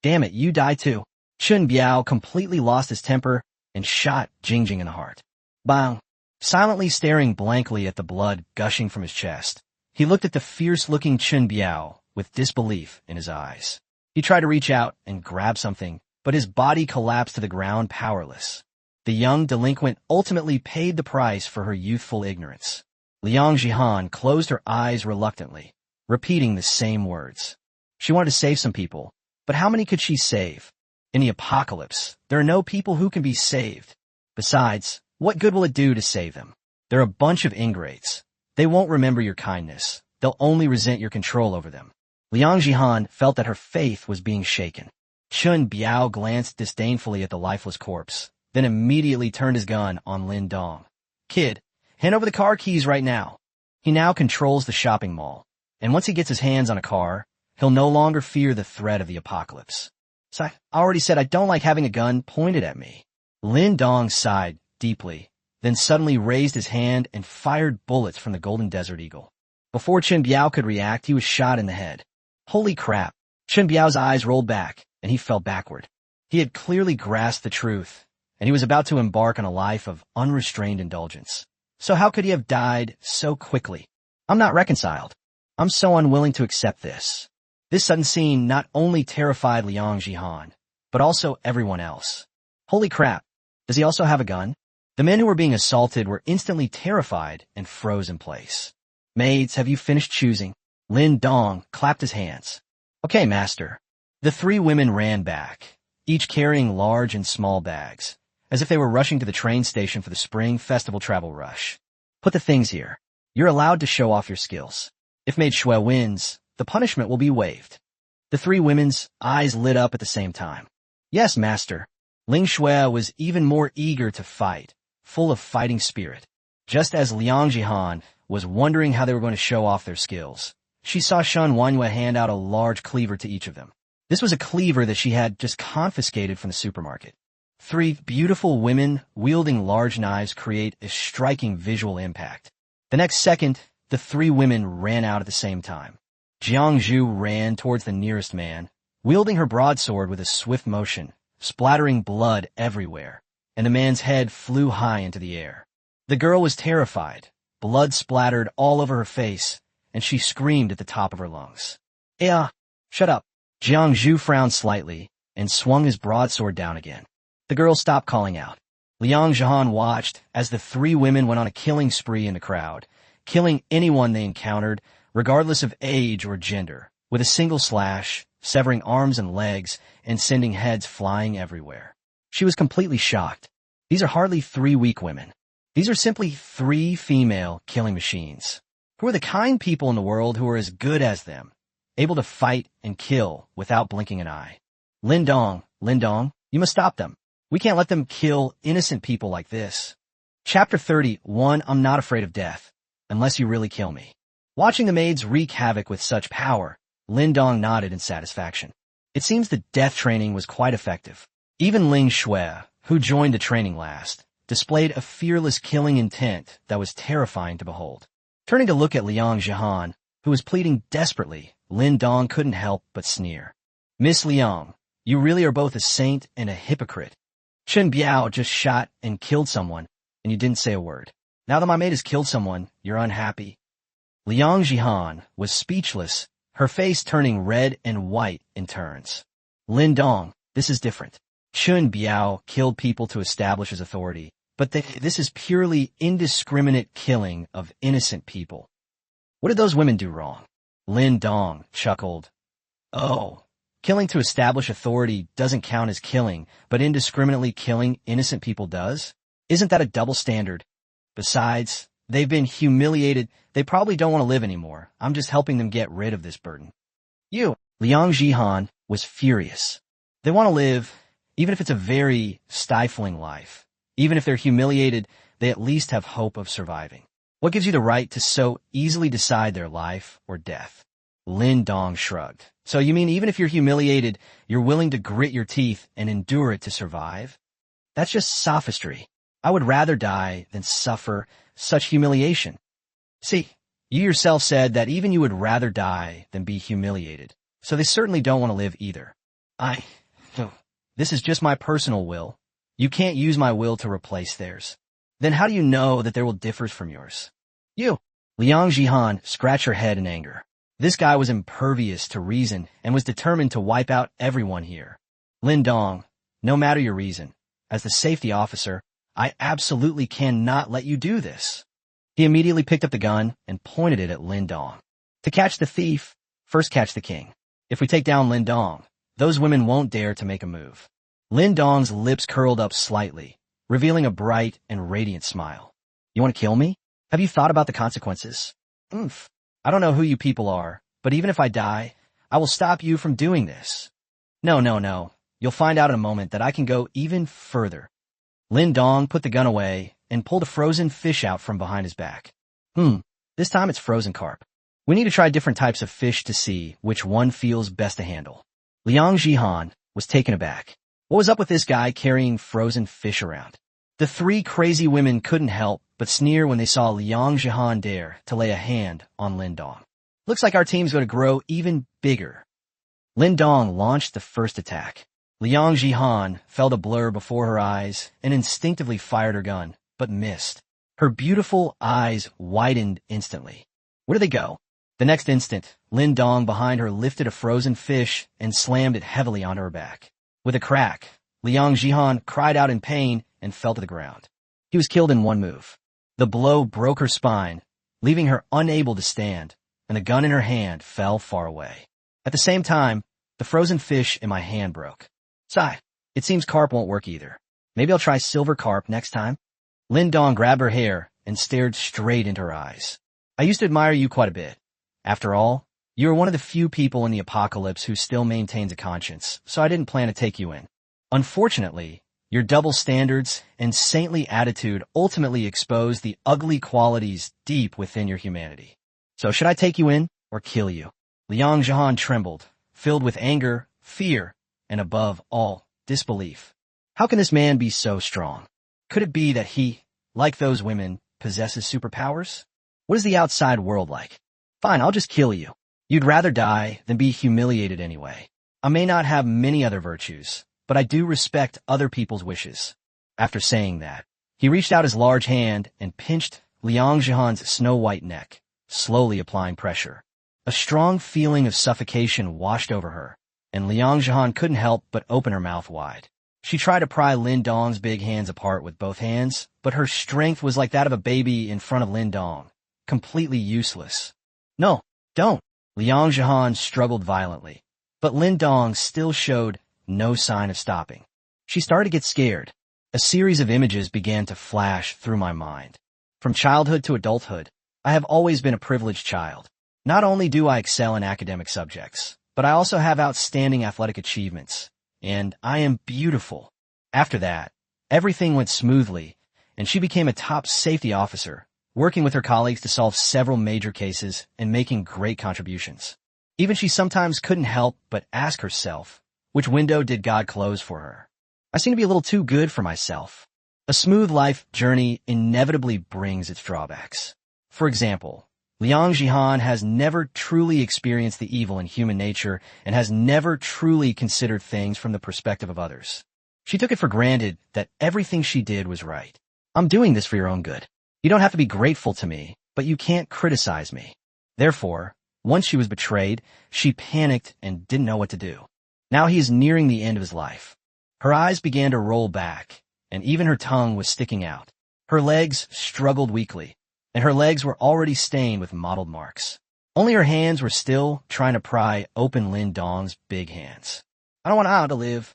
Damn it, you die too. Chun Biao completely lost his temper and shot Jingjing in the heart. Bang! Silently staring blankly at the blood gushing from his chest, he looked at the fierce-looking Chun Biao with disbelief in his eyes. He tried to reach out and grab something, but his body collapsed to the ground powerless. The young delinquent ultimately paid the price for her youthful ignorance. Liang Jihan closed her eyes reluctantly, repeating the same words. She wanted to save some people, but how many could she save? In the apocalypse, there are no people who can be saved. Besides, what good will it do to save them? They're a bunch of ingrates. They won't remember your kindness. They'll only resent your control over them. Liang Jihan felt that her faith was being shaken. Chun Biao glanced disdainfully at the lifeless corpse, then immediately turned his gun on Lin Dong. Kid, hand over the car keys right now. He now controls the shopping mall, and once he gets his hands on a car, he'll no longer fear the threat of the apocalypse. So I already said I don't like having a gun pointed at me. Lin Dong sighed deeply, then suddenly raised his hand and fired bullets from the Golden Desert Eagle. Before Chen Biao could react, he was shot in the head. Holy crap! Chen Biao's eyes rolled back, and he fell backward. He had clearly grasped the truth, and he was about to embark on a life of unrestrained indulgence. So how could he have died so quickly? I'm not reconciled. I'm so unwilling to accept this. This sudden scene not only terrified Liang Jihan, but also everyone else. Holy crap! Does he also have a gun? The men who were being assaulted were instantly terrified and froze in place. Maids, have you finished choosing? Lin Dong clapped his hands. Okay, master. The three women ran back, each carrying large and small bags, as if they were rushing to the train station for the Spring Festival travel rush. Put the things here. You're allowed to show off your skills. If Maid Shui wins, the punishment will be waived. The three women's eyes lit up at the same time. Yes, master. Ling Shui was even more eager to fight, full of fighting spirit. Just as Liang Jihan was wondering how they were going to show off their skills, she saw Shen Wanhua hand out a large cleaver to each of them. This was a cleaver that she had just confiscated from the supermarket. Three beautiful women wielding large knives create a striking visual impact. The next second, the three women ran out at the same time. Jiang Zhu ran towards the nearest man, wielding her broadsword with a swift motion, splattering blood everywhere, and the man's head flew high into the air. The girl was terrified. Blood splattered all over her face, and she screamed at the top of her lungs. Shut up. Jiang Zhu frowned slightly and swung his broadsword down again. The girl stopped calling out. Liang Jihan watched as the three women went on a killing spree in the crowd, killing anyone they encountered, regardless of age or gender, with a single slash, severing arms and legs and sending heads flying everywhere. She was completely shocked. These are hardly three weak women. These are simply three female killing machines, who are the kind people in the world who are as good as them, able to fight and kill without blinking an eye. Lin Dong, you must stop them. We can't let them kill innocent people like this. Chapter 31, I'm not afraid of death, unless you really kill me. Watching the maids wreak havoc with such power, Lin Dong nodded in satisfaction. It seems the death training was quite effective. Even Ling Shui, who joined the training last, displayed a fearless killing intent that was terrifying to behold. Turning to look at Liang Jihan, who was pleading desperately, Lin Dong couldn't help but sneer. Miss Liang, you really are both a saint and a hypocrite. Chen Biao just shot and killed someone, and you didn't say a word. Now that my maid has killed someone, you're unhappy. Liang Jihan was speechless, her face turning red and white in turns. Lin Dong, this is different. Chen Biao killed people to establish his authority, but this is purely indiscriminate killing of innocent people. What did those women do wrong? Lin Dong chuckled. Oh, killing to establish authority doesn't count as killing, but indiscriminately killing innocent people does? Isn't that a double standard? Besides, they've been humiliated. They probably don't want to live anymore. I'm just helping them get rid of this burden. Liang Jihan was furious. They want to live, even if it's a very stifling life. Even if they're humiliated, they at least have hope of surviving. What gives you the right to so easily decide their life or death? Lin Dong shrugged. So you mean even if you're humiliated, you're willing to grit your teeth and endure it to survive? That's just sophistry. I would rather die than suffer such humiliation. See, you yourself said that even you would rather die than be humiliated. So they certainly don't want to live either. This is just my personal will. You can't use my will to replace theirs. Then how do you know that their will differs from yours? Liang Jihan scratched her head in anger. This guy was impervious to reason and was determined to wipe out everyone here. Lin Dong, no matter your reason, as the safety officer, I absolutely cannot let you do this. He immediately picked up the gun and pointed it at Lin Dong. To catch the thief, first catch the king. If we take down Lin Dong, those women won't dare to make a move. Lin Dong's lips curled up slightly, revealing a bright and radiant smile. You want to kill me? Have you thought about the consequences? I don't know who you people are, but even if I die, I will stop you from doing this. No. You'll find out in a moment that I can go even further. Lin Dong put the gun away and pulled a frozen fish out from behind his back. This time it's frozen carp. We need to try different types of fish to see which one feels best to handle. Liang Jihan was taken aback. What was up with this guy carrying frozen fish around? The three crazy women couldn't help but sneer when they saw Liang Jihan dare to lay a hand on Lin Dong. Looks like our team's going to grow even bigger. Lin Dong launched the first attack. Liang Jihan felt a blur before her eyes and instinctively fired her gun, but missed. Her beautiful eyes widened instantly. Where did they go? The next instant, Lin Dong behind her lifted a frozen fish and slammed it heavily onto her back. With a crack, Liang Jihan cried out in pain and fell to the ground. He was killed in one move. The blow broke her spine, leaving her unable to stand, and the gun in her hand fell far away. At the same time, the frozen fish in my hand broke. Sigh, it seems carp won't work either. Maybe I'll try silver carp next time. Lin Dong grabbed her hair and stared straight into her eyes. I used to admire you quite a bit. After all, you are one of the few people in the apocalypse who still maintains a conscience, so I didn't plan to take you in. Unfortunately, your double standards and saintly attitude ultimately expose the ugly qualities deep within your humanity. So should I take you in or kill you? Liang Jihan trembled, filled with anger, fear, and above all, disbelief. How can this man be so strong? Could it be that he, like those women, possesses superpowers? What is the outside world like? Fine, I'll just kill you. You'd rather die than be humiliated anyway. I may not have many other virtues, but I do respect other people's wishes. After saying that, he reached out his large hand and pinched Liang Jihan's snow-white neck, slowly applying pressure. A strong feeling of suffocation washed over her, and Liang Jihan couldn't help but open her mouth wide. She tried to pry Lin Dong's big hands apart with both hands, but her strength was like that of a baby in front of Lin Dong, completely useless. No, don't. Liang Jihan struggled violently, but Lin Dong still showed no sign of stopping. She started to get scared. A series of images began to flash through my mind. From childhood to adulthood, I have always been a privileged child. Not only do I excel in academic subjects, but I also have outstanding athletic achievements, and I am beautiful. After that, everything went smoothly, and she became a top safety officer, working with her colleagues to solve several major cases and making great contributions. Even she sometimes couldn't help but ask herself, which window did God close for her? I seem to be a little too good for myself. A smooth life journey inevitably brings its drawbacks. For example, Liang Jihan has never truly experienced the evil in human nature and has never truly considered things from the perspective of others. She took it for granted that everything she did was right. I'm doing this for your own good. You don't have to be grateful to me, but you can't criticize me. Therefore, once she was betrayed, she panicked and didn't know what to do. Now he is nearing the end of his life. Her eyes began to roll back, and even her tongue was sticking out. Her legs struggled weakly, and her legs were already stained with mottled marks. Only her hands were still trying to pry open Lin Dong's big hands. I don't want Ao to live.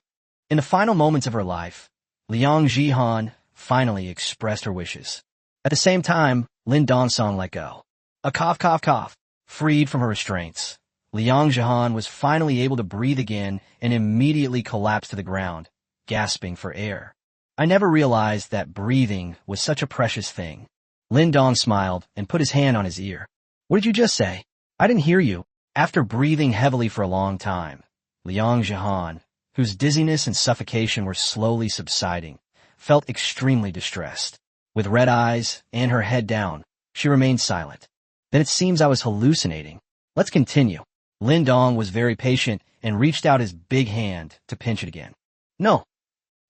In the final moments of her life, Liang Jihan finally expressed her wishes. At the same time, Lin Dong-sung let go. A cough. Freed from her restraints, Liang Jihan was finally able to breathe again and immediately collapsed to the ground, gasping for air. I never realized that breathing was such a precious thing. Lin Dong smiled and put his hand on his ear. What did you just say? I didn't hear you. After breathing heavily for a long time, Liang Jihan, whose dizziness and suffocation were slowly subsiding, felt extremely distressed. With red eyes and her head down, she remained silent. Then it seems I was hallucinating. Let's continue. Lin Dong was very patient and reached out his big hand to pinch it again. No.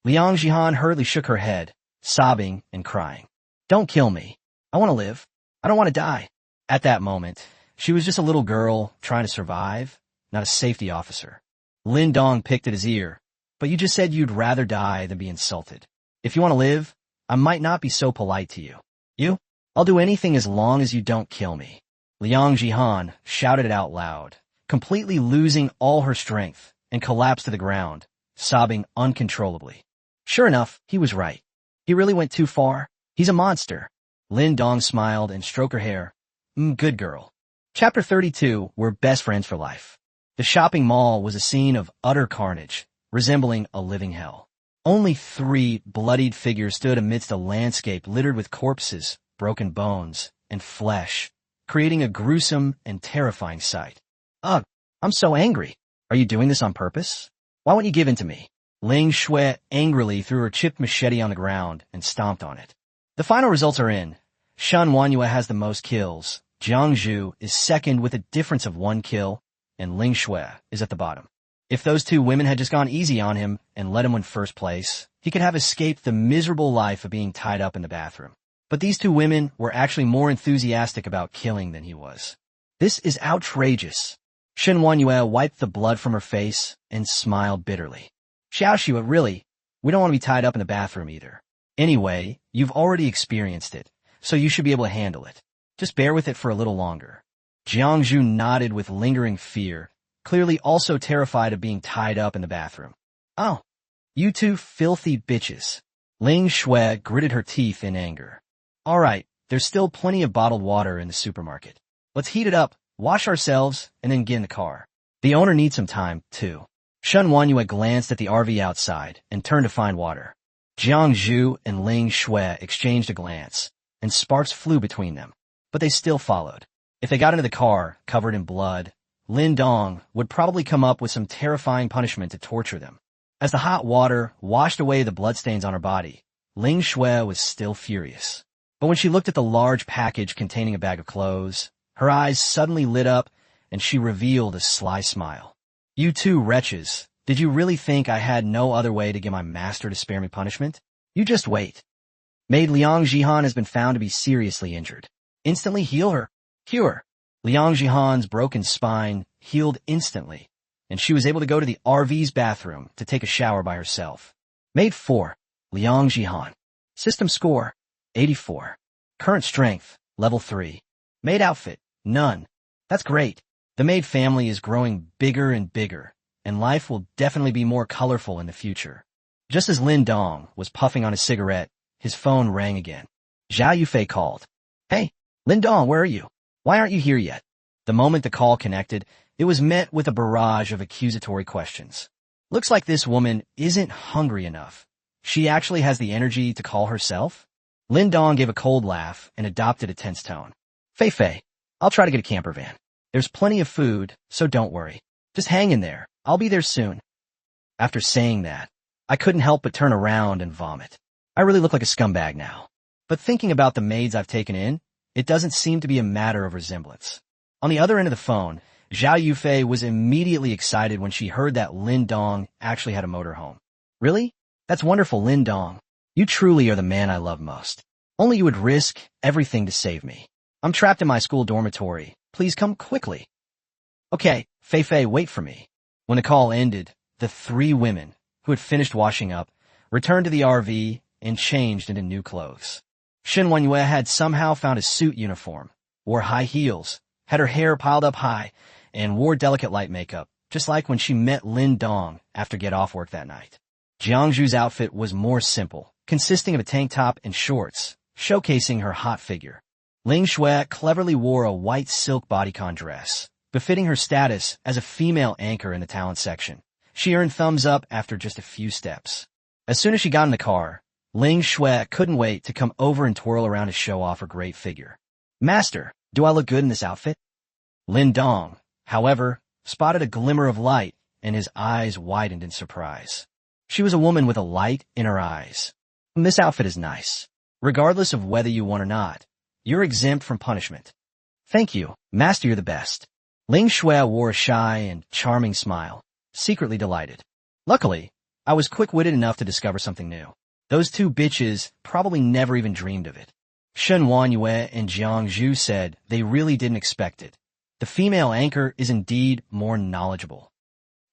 Liang Jihan hurriedly shook her head, sobbing and crying. Don't kill me. I want to live. I don't want to die. At that moment, she was just a little girl trying to survive, not a safety officer. Lin Dong picked at his ear. But you just said you'd rather die than be insulted. If you want to live, I might not be so polite to you. You? I'll do anything as long as you don't kill me. Liang Jihan shouted it out loud, completely losing all her strength, and collapsed to the ground, sobbing uncontrollably. Sure enough, he was right. He really went too far. He's a monster. Lin Dong smiled and stroked her hair. Good girl. Chapter 32 were best friends for life. The shopping mall was a scene of utter carnage, resembling a living hell. Only 3 bloodied figures stood amidst a landscape littered with corpses, broken bones, and flesh, creating a gruesome and terrifying sight. Ugh, I'm so angry. Are you doing this on purpose? Why won't you give in to me? Ling Shui angrily threw her chipped machete on the ground and stomped on it. The final results are in. Shen Wanyue has the most kills, Jiang Zhu is second with a difference of 1 kill, and Ling Shui is at the bottom. If those two women had just gone easy on him and let him win first place, he could have escaped the miserable life of being tied up in the bathroom. But these two women were actually more enthusiastic about killing than he was. This is outrageous. Shen Wanyue wiped the blood from her face and smiled bitterly. Xiaoxue, really, we don't want to be tied up in the bathroom either. Anyway, you've already experienced it, so you should be able to handle it. Just bear with it for a little longer. Jiang Zhu nodded with lingering fear, clearly also terrified of being tied up in the bathroom. Oh, you two filthy bitches. Ling Shui gritted her teeth in anger. All right, there's still plenty of bottled water in the supermarket. Let's heat it up, wash ourselves, and then get in the car. The owner needs some time, too. Shen Wanyue glanced at the RV outside and turned to find water. Jiang Zhu and Ling Shui exchanged a glance, and sparks flew between them. But they still followed. If they got into the car, covered in blood, Lin Dong would probably come up with some terrifying punishment to torture them. As the hot water washed away the bloodstains on her body, Ling Shui was still furious. But when she looked at the large package containing a bag of clothes, her eyes suddenly lit up and she revealed a sly smile. You two wretches, did you really think I had no other way to get my master to spare me punishment? You just wait. Maid Liang Jihan has been found to be seriously injured. Instantly heal her. Cure. Liang Jihan's broken spine healed instantly, and she was able to go to the RV's bathroom to take a shower by herself. Maid 4, Liang Jihan. System score, 84. Current strength, level 3. Maid outfit, none. That's great. The maid family is growing bigger and bigger, and life will definitely be more colorful in the future. Just as Lin Dong was puffing on his cigarette, his phone rang again. Zhao Yufei called. Hey, Lin Dong, where are you? Why aren't you here yet? The moment the call connected, it was met with a barrage of accusatory questions. Looks like this woman isn't hungry enough. She actually has the energy to call herself? Lin Dong gave a cold laugh and adopted a tense tone. Fei Fei, I'll try to get a camper van. There's plenty of food, so don't worry. Just hang in there. I'll be there soon. After saying that, I couldn't help but turn around and vomit. I really look like a scumbag now. But thinking about the maids I've taken in, it doesn't seem to be a matter of resemblance. On the other end of the phone, Zhao Yufei was immediately excited when she heard that Lin Dong actually had a motorhome. Really? That's wonderful, Lin Dong. You truly are the man I love most. Only you would risk everything to save me. I'm trapped in my school dormitory. Please come quickly. Okay, Fei Fei, wait for me. When the call ended, the 3 women, who had finished washing up, returned to the RV and changed into new clothes. Shen Wanyue had somehow found a suit uniform, wore high heels, had her hair piled up high, and wore delicate light makeup, just like when she met Lin Dong after get off work that night. Jiang Zhu's outfit was more simple, consisting of a tank top and shorts, showcasing her hot figure. Ling Shui cleverly wore a white silk bodycon dress, befitting her status as a female anchor in the talent section. She earned thumbs up after just a few steps. As soon as she got in the car, Ling Shui couldn't wait to come over and twirl around to show off her great figure. Master, do I look good in this outfit? Lin Dong, however, spotted a glimmer of light, and his eyes widened in surprise. She was a woman with a light in her eyes. This outfit is nice. Regardless of whether you won or not, you're exempt from punishment. Thank you, Master, you're the best. Ling Shui wore a shy and charming smile, secretly delighted. Luckily, I was quick-witted enough to discover something new. Those 2 bitches probably never even dreamed of it. Shen Wanyue and Jiang Zhu said they really didn't expect it. The female anchor is indeed more knowledgeable.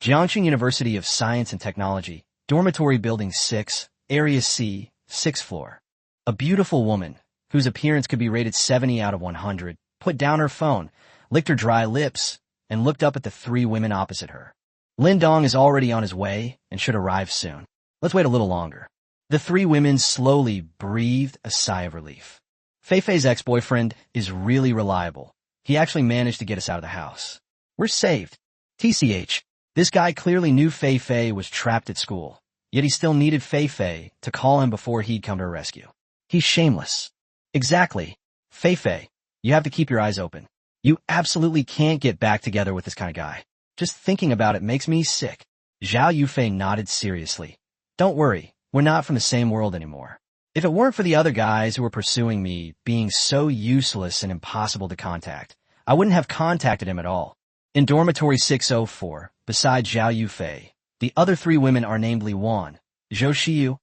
Jiangxing University of Science and Technology, Dormitory Building 6, Area C, 6th floor. A beautiful woman, whose appearance could be rated 70 out of 100, put down her phone, licked her dry lips, and looked up at the 3 women opposite her. Lin Dong is already on his way and should arrive soon. Let's wait a little longer. The 3 women slowly breathed a sigh of relief. Fei Fei's ex-boyfriend is really reliable. He actually managed to get us out of the house. We're saved. TCH, this guy clearly knew Fei Fei was trapped at school, yet he still needed Fei Fei to call him before he'd come to her rescue. He's shameless. Exactly. Fei Fei, you have to keep your eyes open. You absolutely can't get back together with this kind of guy. Just thinking about it makes me sick. Zhao Yufei nodded seriously. Don't worry, we're not from the same world anymore. If it weren't for the other guys who were pursuing me being so useless and impossible to contact, I wouldn't have contacted him at all. In dormitory 604, besides Zhao Yufei, the other three women are named Li Wan, Zhou Xiyu,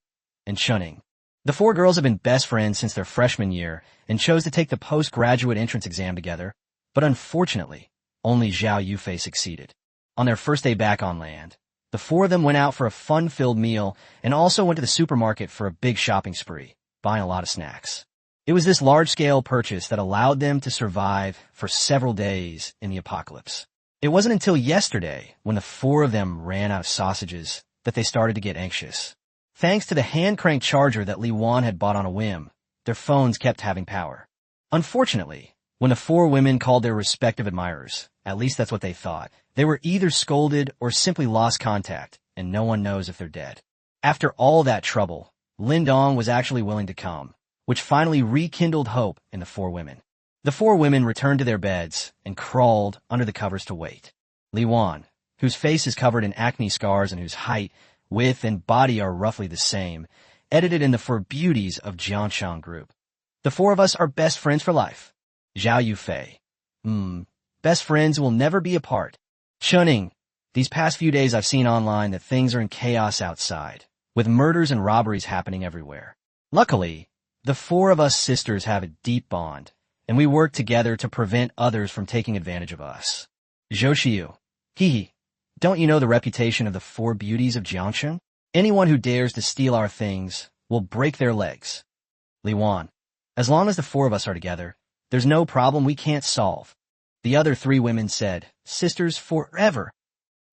and Chuning. The four girls have been best friends since their freshman year and chose to take the postgraduate entrance exam together, but unfortunately, only Zhao Yufei succeeded. On their first day back on land, the four of them went out for a fun-filled meal and also went to the supermarket for a big shopping spree, buying a lot of snacks. It was this large-scale purchase that allowed them to survive for several days in the apocalypse. It wasn't until yesterday, when the four of them ran out of sausages, that they started to get anxious. Thanks to the hand-cranked charger that Li Wan had bought on a whim, their phones kept having power. Unfortunately, when the four women called their respective admirers, at least that's what they thought, they were either scolded or simply lost contact, and no one knows if they're dead. After all that trouble, Lin Dong was actually willing to come, which finally rekindled hope in the four women. The four women returned to their beds and crawled under the covers to wait. Li Wan, whose face is covered in acne scars and whose height, width, and body are roughly the same, edited in the Four Beauties of Jianshan Group. The four of us are best friends for life. Zhao Yufei. Best friends will never be apart. Chuning. These past few days I've seen online that things are in chaos outside, with murders and robberies happening everywhere. Luckily, the four of us sisters have a deep bond, and we work together to prevent others from taking advantage of us. Zhou Xiyu. Hee. Don't you know the reputation of the Four Beauties of Jianshan? Anyone who dares to steal our things will break their legs. Li Wan. As long as the four of us are together, there's no problem we can't solve. The other three women said, sisters forever.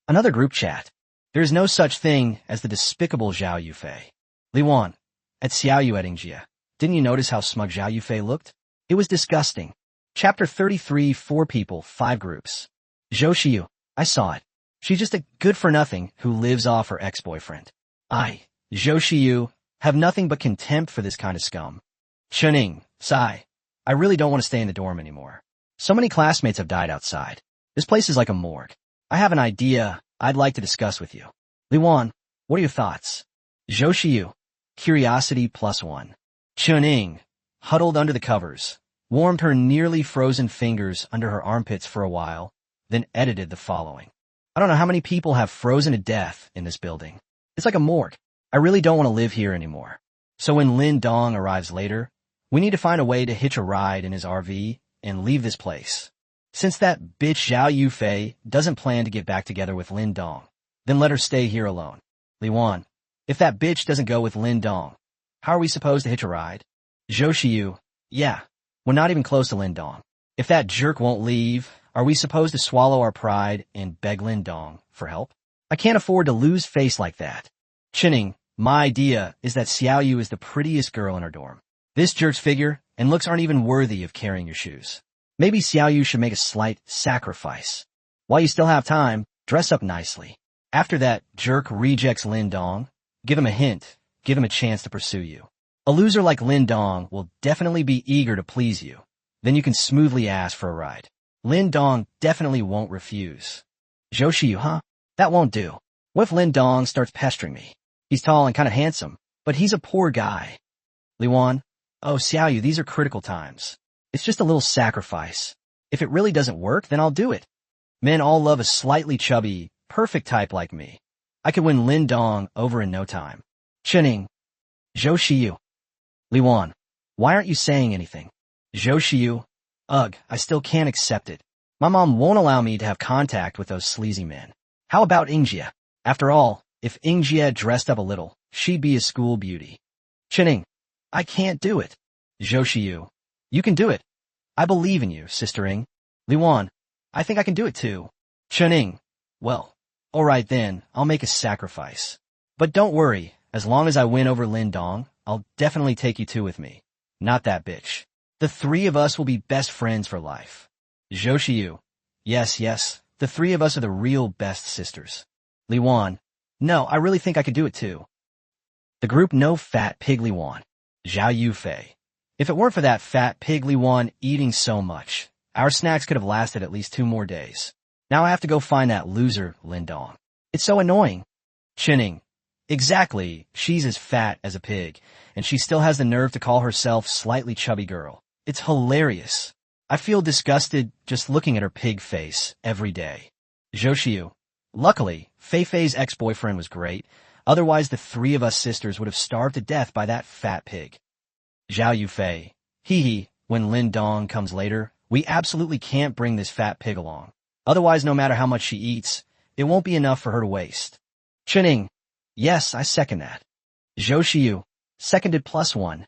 Another group chat. There is no such thing as the despicable Zhao Yufei. Li Wan. At Xiaoyu at Ingjia. Didn't you notice how smug Zhao Yufei looked? It was disgusting. Chapter 33, 4 people, 5 groups. Zhou Xiyu. I saw it. She's just a good-for-nothing who lives off her ex-boyfriend. I, Zhou Xiyu, have nothing but contempt for this kind of scum. Chuning. Sigh. I really don't want to stay in the dorm anymore. So many classmates have died outside. This place is like a morgue. I have an idea I'd like to discuss with you. Li Wan, what are your thoughts? Zhou Xiyu. Curiosity +1. Chuning, huddled under the covers, warmed her nearly frozen fingers under her armpits for a while, then edited the following. I don't know how many people have frozen to death in this building. It's like a morgue. I really don't want to live here anymore. So when Lin Dong arrives later, we need to find a way to hitch a ride in his RV and leave this place. Since that bitch Zhao Yufei doesn't plan to get back together with Lin Dong, then let her stay here alone. Li Wan, if that bitch doesn't go with Lin Dong, how are we supposed to hitch a ride? Zhou Xiyu, yeah, we're not even close to Lin Dong. If that jerk won't leave, are we supposed to swallow our pride and beg Lin Dong for help? I can't afford to lose face like that. Chuning, my idea is that Xiaoyu is the prettiest girl in our dorm. This jerk's figure and looks aren't even worthy of carrying your shoes. Maybe Xiaoyu should make a slight sacrifice. While you still have time, dress up nicely. After that jerk rejects Lin Dong, give him a hint, give him a chance to pursue you. A loser like Lin Dong will definitely be eager to please you. Then you can smoothly ask for a ride. Lin Dong definitely won't refuse. Zhou Xiyu, huh? That won't do. What if Lin Dong starts pestering me? He's tall and kind of handsome, but he's a poor guy. Li Wan, oh Xiaoyu, these are critical times. It's just a little sacrifice. If it really doesn't work, then I'll do it. Men all love a slightly chubby, perfect type like me. I could win Lin Dong over in no time. Chuning. Zhou Xiyu. Li Wan, why aren't you saying anything? Zhou Xiyu. Ugh, I still can't accept it. My mom won't allow me to have contact with those sleazy men. How about Ingjia? After all, if Ingjia dressed up a little, she'd be a school beauty. Chuning. I can't do it. Zhou Xiyu. You can do it. I believe in you, Sister Ing. Li Wan. I think I can do it too. Chuning. Well, alright then, I'll make a sacrifice. But don't worry, as long as I win over Lin Dong, I'll definitely take you two with me. Not that bitch. The three of us will be best friends for life. Zhou Xiyu. Yes, the three of us are the real best sisters. Li Wan. No, I really think I could do it too. The group No Fat Pig Li Wan. Zhao Yufei. If it weren't for that fat pig Li Wan eating so much, our snacks could have lasted at least 2 more days. Now I have to go find that loser, Lin Dong. It's so annoying. Chinning. Exactly, she's as fat as a pig, and she still has the nerve to call herself slightly chubby girl. It's hilarious. I feel disgusted just looking at her pig face every day. Zhou. Luckily, Fei-Fei's ex-boyfriend was great, otherwise the three of us sisters would have starved to death by that fat pig. Zhao Yufei. Hee hee, when Lin Dong comes later, we absolutely can't bring this fat pig along. Otherwise, no matter how much she eats, it won't be enough for her to waste. Chinning. Yes, I second that. Zhou. Seconded +1.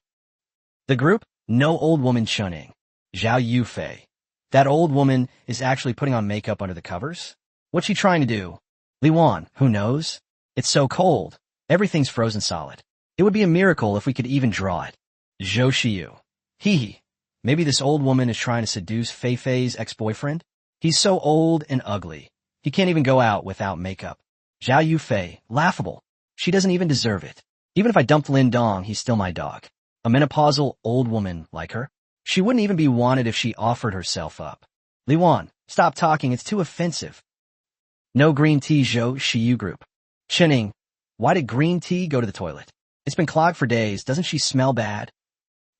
The group? No old woman Chunning. Zhao Yufei. That old woman is actually putting on makeup under the covers? What's she trying to do? Li Wan, who knows? It's so cold. Everything's frozen solid. It would be a miracle if we could even draw it. Zhou. Hee hee. Maybe this old woman is trying to seduce Fei-Fei's ex-boyfriend? He's so old and ugly. He can't even go out without makeup. Zhao Yufei. Laughable. She doesn't even deserve it. Even if I dumped Lin Dong, he's still my dog. A menopausal old woman like her? She wouldn't even be wanted if she offered herself up. Li Wan, stop talking, it's too offensive. No green tea Zhou Shiyu group. Chinning, why did green tea go to the toilet? It's been clogged for days, doesn't she smell bad?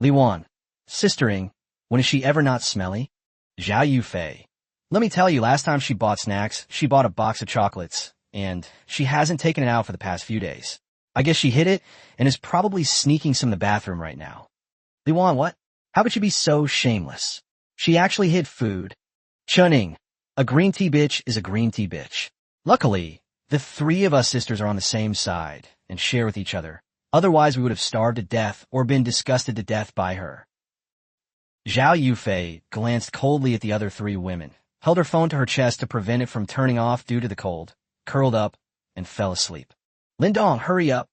Li Wan, sistering, when is she ever not smelly? Zhao Yufei. Let me tell you, last time she bought snacks, she bought a box of chocolates, and she hasn't taken it out for the past few days. I guess she hid it and is probably sneaking some in the bathroom right now. Li Wan, what? How could she be so shameless? She actually hid food. Chunning. A green tea bitch is a green tea bitch. Luckily, the three of us sisters are on the same side and share with each other. Otherwise, we would have starved to death or been disgusted to death by her. Zhao Yufei glanced coldly at the other three women, held her phone to her chest to prevent it from turning off due to the cold, curled up, and fell asleep. Lin Dong, hurry up.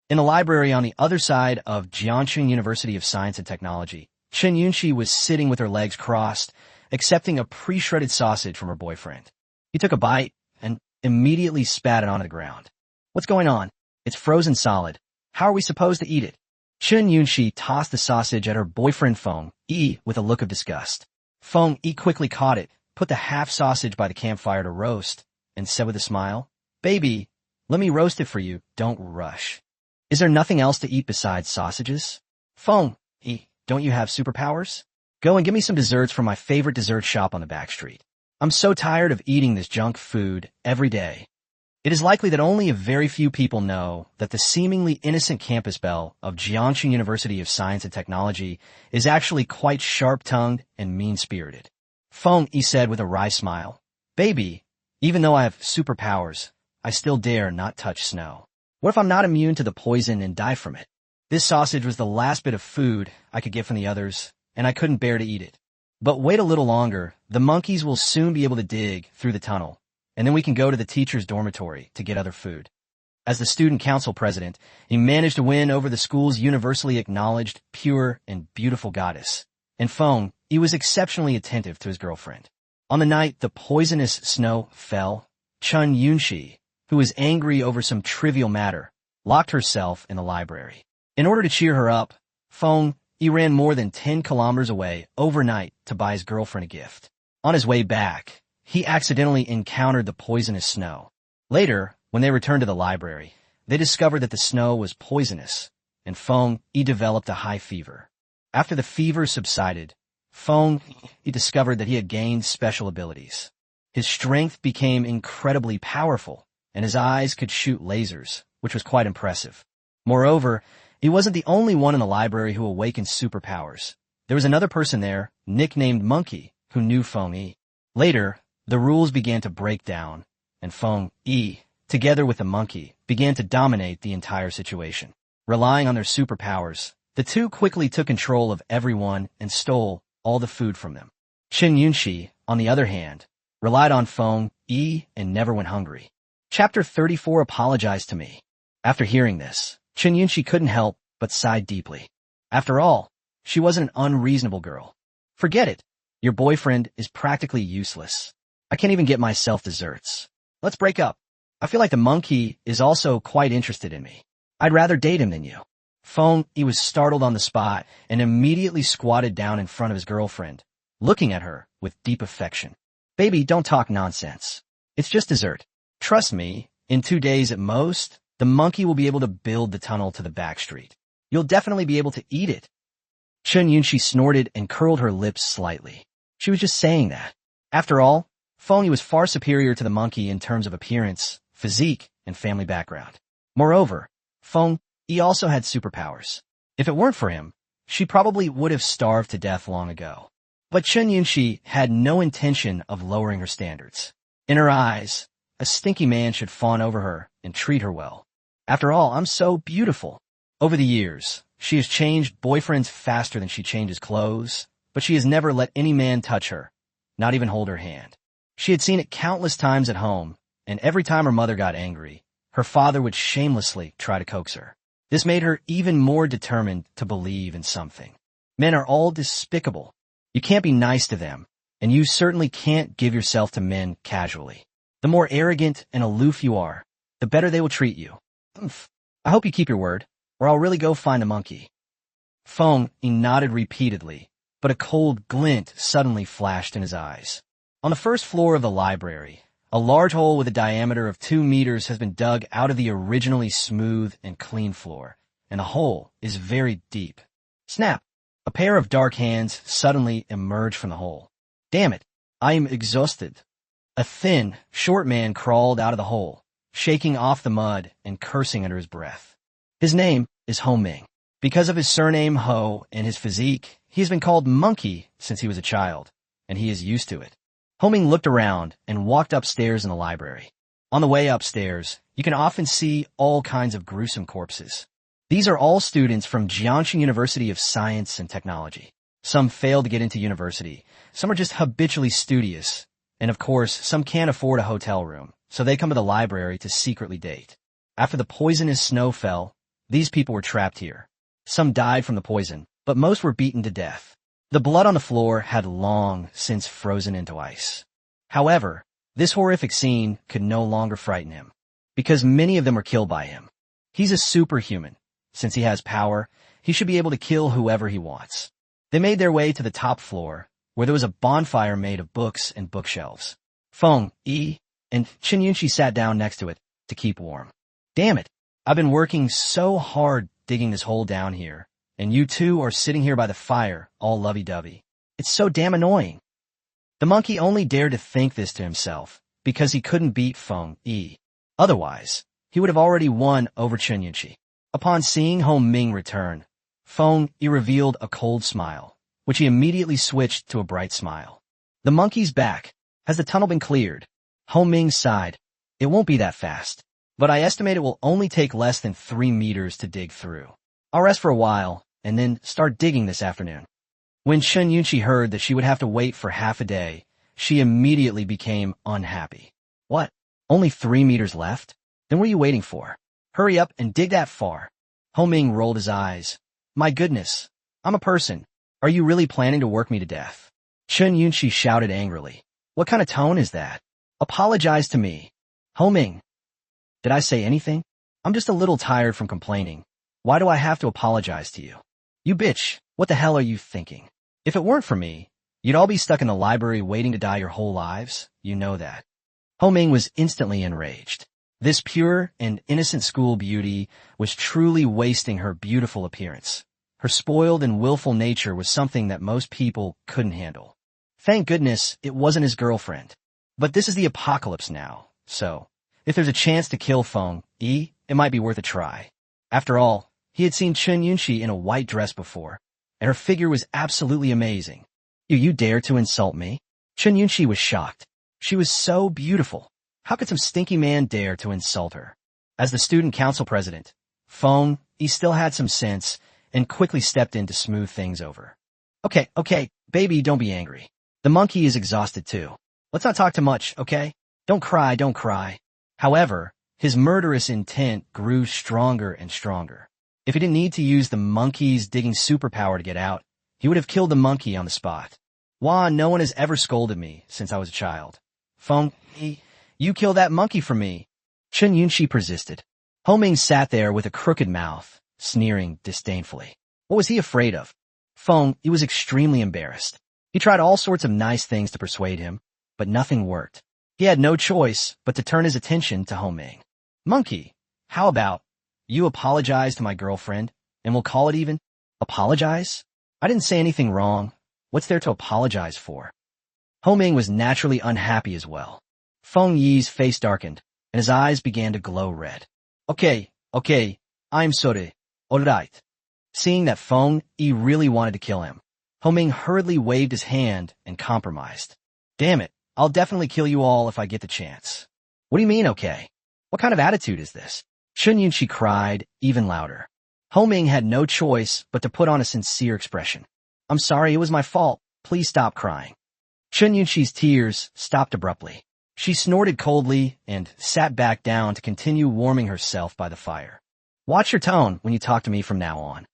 In the library on the other side of Jiangxing University of Science and Technology, Chen Yunxi was sitting with her legs crossed, accepting a pre-shredded sausage from her boyfriend. He took a bite and immediately spat it onto the ground. What's going on? It's frozen solid. How are we supposed to eat it? Chen Yunxi tossed the sausage at her boyfriend Feng Yi with a look of disgust. Feng Yi quickly caught it, put the half sausage by the campfire to roast, and said with a smile, "Baby, let me roast it for you, don't rush. Is there nothing else to eat besides sausages? Feng Yi, don't you have superpowers? Go and get me some desserts from my favorite dessert shop on the back street. I'm so tired of eating this junk food every day." It is likely that only a very few people know that the seemingly innocent campus belle of Jiangxing University of Science and Technology is actually quite sharp-tongued and mean-spirited. Feng Yi said with a wry smile, "Baby, even though I have superpowers, I still dare not touch snow. What if I'm not immune to the poison and die from it? This sausage was the last bit of food I could get from the others, and I couldn't bear to eat it. But wait a little longer, the monkeys will soon be able to dig through the tunnel, and then we can go to the teacher's dormitory to get other food." As the student council president, he managed to win over the school's universally acknowledged, pure, and beautiful goddess. And Feng, he was exceptionally attentive to his girlfriend. On the night the poisonous snow fell, Chen Yunxi, who was angry over some trivial matter, locked herself in the library. In order to cheer her up, Feng, he ran more than 10 kilometers away overnight to buy his girlfriend a gift. On his way back, he accidentally encountered the poisonous snow. Later, when they returned to the library, they discovered that the snow was poisonous, and Feng, he developed a high fever. After the fever subsided, Feng, he discovered that he had gained special abilities. His strength became incredibly powerful, and his eyes could shoot lasers, which was quite impressive. Moreover, he wasn't the only one in the library who awakened superpowers. There was another person there, nicknamed Monkey, who knew Feng Yi. Later, the rules began to break down, and Feng Yi, together with the monkey, began to dominate the entire situation. Relying on their superpowers, the two quickly took control of everyone and stole all the food from them. Chen Yunxi, on the other hand, relied on Feng Yi and never went hungry. Chapter 34 Apologized to Me. After hearing this, Chen Yunxi couldn't help but sigh deeply. After all, she wasn't an unreasonable girl. Forget it. Your boyfriend is practically useless. I can't even get myself desserts. Let's break up. I feel like the monkey is also quite interested in me. I'd rather date him than you. Feng, he was startled on the spot and immediately squatted down in front of his girlfriend, looking at her with deep affection. Baby, don't talk nonsense. It's just dessert. Trust me, In 2 days at most, the monkey will be able to build the tunnel to the back street. You'll definitely be able to eat it. Chun Yunshi snorted and curled her lips slightly. She was just saying that. After all, Feng was far superior to the monkey in terms of appearance, physique, and family background. Moreover, Feng also had superpowers. If it weren't for him, she probably would have starved to death long ago. But Chun Yunshi had no intention of lowering her standards. In her eyes, a stinky man should fawn over her and treat her well. After all, I'm so beautiful. Over the years, she has changed boyfriends faster than she changes clothes, but she has never let any man touch her, not even hold her hand. She had seen it countless times at home, and every time her mother got angry, her father would shamelessly try to coax her. This made her even more determined to believe in something. Men are all despicable. You can't be nice to them, and you certainly can't give yourself to men casually. The more arrogant and aloof you are, the better they will treat you. I hope you keep your word, or I'll really go find a monkey. Feng nodded repeatedly, but a cold glint suddenly flashed in his eyes. On the first floor of the library, a large hole with a diameter of 2 meters has been dug out of the originally smooth and clean floor, and the hole is very deep. Snap! A pair of dark hands suddenly emerged from the hole. Damn it, I am exhausted. A thin, short man crawled out of the hole, shaking off the mud and cursing under his breath. His name is Ho Ming. Because of his surname Ho and his physique, he has been called Monkey since he was a child, and he is used to it. Ho Ming looked around and walked upstairs in the library. On the way upstairs, you can often see all kinds of gruesome corpses. These are all students from Jiangxi University of Science and Technology. Some fail to get into university, some are just habitually studious, and of course, some can't afford a hotel room, so they come to the library to secretly date. After the poisonous snow fell, these people were trapped here. Some died from the poison, but most were beaten to death. The blood on the floor had long since frozen into ice. However, this horrific scene could no longer frighten him, because many of them were killed by him. He's a superhuman. Since he has power, he should be able to kill whoever he wants. They made their way to the top floor, where there was a bonfire made of books and bookshelves. Feng and Chun Yunshi sat down next to it to keep warm. Damn it, I've been working so hard digging this hole down here, and you two are sitting here by the fire, all lovey-dovey. It's so damn annoying. The monkey only dared to think this to himself, because he couldn't beat Feng. Otherwise, he would have already won over Chun Yunshi. Upon seeing Ho Ming return, Feng revealed a cold smile, which he immediately switched to a bright smile. The monkey's back. Has the tunnel been cleared? Ho Ming sighed. It won't be that fast, but I estimate it will only take less than 3 meters to dig through. I'll rest for a while, and then start digging this afternoon. When Chun Yunshi heard that she would have to wait for half a day, she immediately became unhappy. What? Only 3 meters left? Then what are you waiting for? Hurry up and dig that far. Ho Ming rolled his eyes. My goodness, I'm a person. Are you really planning to work me to death? Chun Yunshi shouted angrily. What kind of tone is that? Apologize to me. Ho Ming. Did I say anything? I'm just a little tired from complaining. Why do I have to apologize to you? You bitch, what the hell are you thinking? If it weren't for me, you'd all be stuck in the library waiting to die your whole lives. You know that. Ho Ming was instantly enraged. This pure and innocent school beauty was truly wasting her beautiful appearance. Her spoiled and willful nature was something that most people couldn't handle. Thank goodness it wasn't his girlfriend. But this is the apocalypse now, so if there's a chance to kill Feng, it might be worth a try. After all, he had seen Chun Yunshi in a white dress before, and her figure was absolutely amazing. You dare to insult me? Chun Yunshi was shocked. She was so beautiful. How could some stinky man dare to insult her? As the student council president, Feng still had some sense and quickly stepped in to smooth things over. Okay, baby, don't be angry. The monkey is exhausted too. Let's not talk too much, okay? Don't cry. However, his murderous intent grew stronger and stronger. If he didn't need to use the monkey's digging superpower to get out, he would have killed the monkey on the spot. No one has ever scolded me since I was a child. Feng, you kill that monkey for me. Chun Yunshi persisted. Ho Ming sat there with a crooked mouth, sneering disdainfully. What was he afraid of? Feng, he was extremely embarrassed. He tried all sorts of nice things to persuade him, but nothing worked. He had no choice but to turn his attention to Ho Ming. Monkey, how about you apologize to my girlfriend and we'll call it even? Apologize? I didn't say anything wrong. What's there to apologize for? Ho Ming was naturally unhappy as well. Feng Yi's face darkened, and his eyes began to glow red. Okay, I'm sorry. Alright. Seeing that Feng Yi really wanted to kill him, Ho Ming hurriedly waved his hand and compromised. Damn it, I'll definitely kill you all if I get the chance. What do you mean, okay? What kind of attitude is this? Chun Yunchi cried, even louder. Ho Ming had no choice but to put on a sincere expression. I'm sorry, it was my fault. Please stop crying. Chun Yunchi's tears stopped abruptly. She snorted coldly and sat back down to continue warming herself by the fire. Watch your tone when you talk to me from now on.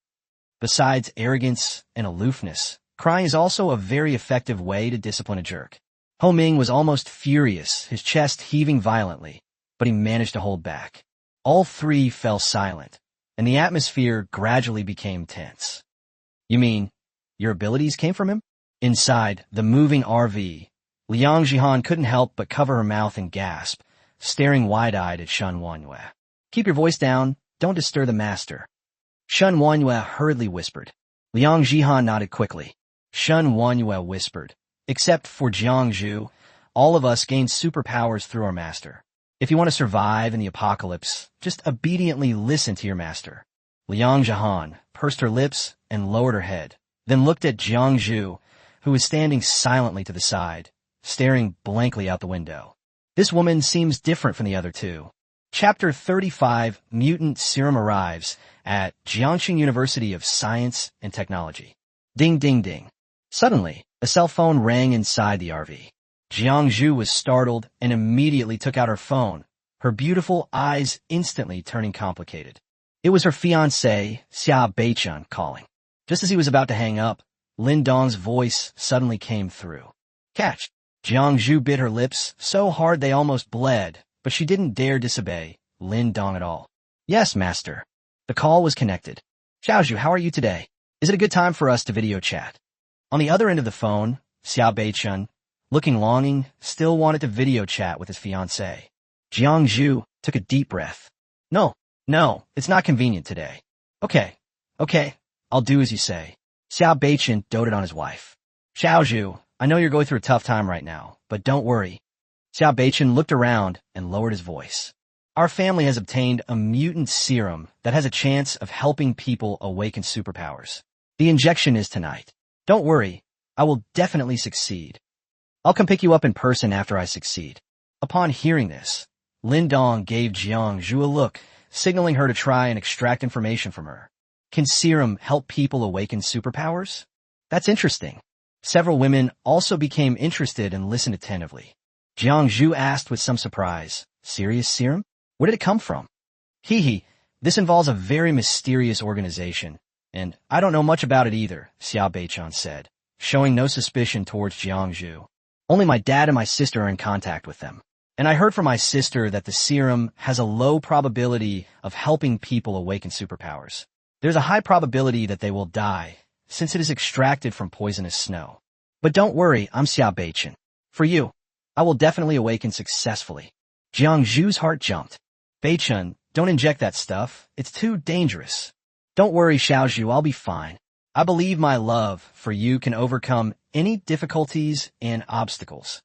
Besides arrogance and aloofness, crying is also a very effective way to discipline a jerk. Ho Ming was almost furious, his chest heaving violently, but he managed to hold back. All three fell silent, and the atmosphere gradually became tense. You mean, your abilities came from him? Inside the moving RV, Liang Jihan couldn't help but cover her mouth and gasp, staring wide-eyed at Shen Wanyue. Keep your voice down, don't disturb the master. Shen Wanyue hurriedly whispered. Liang Jihan nodded quickly. Shen Wanyue whispered, except for Jiangzhu, all of us gain superpowers through our master. If you want to survive in the apocalypse, just obediently listen to your master. Liang Jihan pursed her lips and lowered her head, then looked at Jiangzhu, who was standing silently to the side, staring blankly out the window. This woman seems different from the other two. Chapter 35, Mutant Serum arrives at Jiangxing University of Science and Technology. Ding ding ding. Suddenly, a cell phone rang inside the RV. Jiangzhu was startled and immediately took out her phone, her beautiful eyes instantly turning complicated. It was her fiancé, Xia Beichun, calling. Just as he was about to hang up, Lin Dong's voice suddenly came through. Catch! Jiangzhu bit her lips so hard they almost bled, but she didn't dare disobey Lin Dong at all. Yes, master. The call was connected. Xiaozhu, how are you today? Is it a good time for us to video chat? On the other end of the phone, Xia Beichun, looking longing, still wanted to video chat with his fiancée. Jiangzhu took a deep breath. No, it's not convenient today. Okay, I'll do as you say. Xia Beichun doted on his wife. Xiaozhu, I know you're going through a tough time right now, but don't worry. Xia Beichun looked around and lowered his voice. Our family has obtained a mutant serum that has a chance of helping people awaken superpowers. The injection is tonight. Don't worry, I will definitely succeed. I'll come pick you up in person after I succeed. Upon hearing this, Lin Dong gave Jiangzhu a look, signaling her to try and extract information from her. Can serum help people awaken superpowers? That's interesting. Several women also became interested and listened attentively. Jiangzhu asked with some surprise, serious serum? Where did it come from? This involves a very mysterious organization, and I don't know much about it either, Xia Beichun said, showing no suspicion towards Jiangzhu. Only my dad and my sister are in contact with them. And I heard from my sister that the serum has a low probability of helping people awaken superpowers. There's a high probability that they will die, since it is extracted from poisonous snow. But don't worry, I'm Xia Beichun. For you, I will definitely awaken successfully. Jiangzhu's heart jumped. Beichun, don't inject that stuff. It's too dangerous. Don't worry, Xiaozhu, I'll be fine. I believe my love for you can overcome any difficulties and obstacles.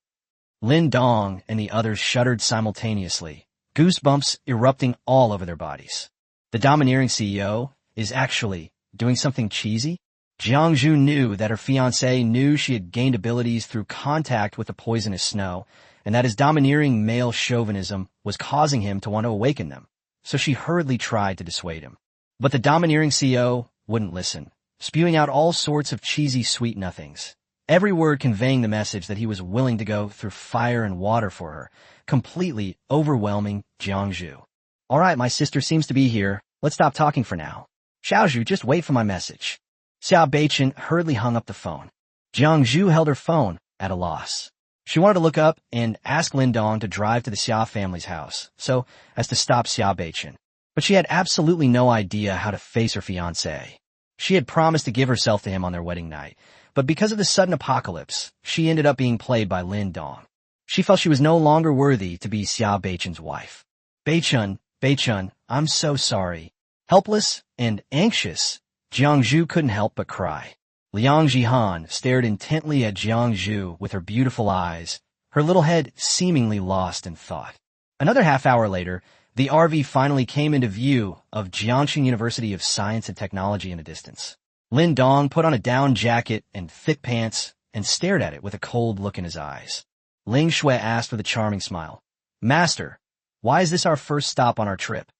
Lin Dong and the others shuddered simultaneously, goosebumps erupting all over their bodies. The domineering CEO is actually doing something cheesy? Jiangzhu knew that her fiancé knew she had gained abilities through contact with the poisonous snow, and that his domineering male chauvinism was causing him to want to awaken them, so she hurriedly tried to dissuade him. But the domineering CEO wouldn't listen, spewing out all sorts of cheesy sweet nothings, every word conveying the message that he was willing to go through fire and water for her, completely overwhelming Jiangzhu. All right, my sister seems to be here. Let's stop talking for now. Xiaozhu, just wait for my message. Xia Beichun hurriedly hung up the phone. Jiangzhu held her phone at a loss. She wanted to look up and ask Lin Dong to drive to the Xia family's house, so as to stop Xia Beichun. But she had absolutely no idea how to face her fiancé. She had promised to give herself to him on their wedding night, but because of the sudden apocalypse, she ended up being played by Lin Dong. She felt she was no longer worthy to be Xia Beichun's wife. Beichun, Bei-chun, I'm so sorry. Helpless and anxious, Jiangzhu couldn't help but cry. Liang Jihan stared intently at Jiangzhu with her beautiful eyes, her little head seemingly lost in thought. Another half hour later, the RV finally came into view of Jiangxing University of Science and Technology in the distance. Lin Dong put on a down jacket and thick pants and stared at it with a cold look in his eyes. Ling Shui asked with a charming smile, "Master, why is this our first stop on our trip?"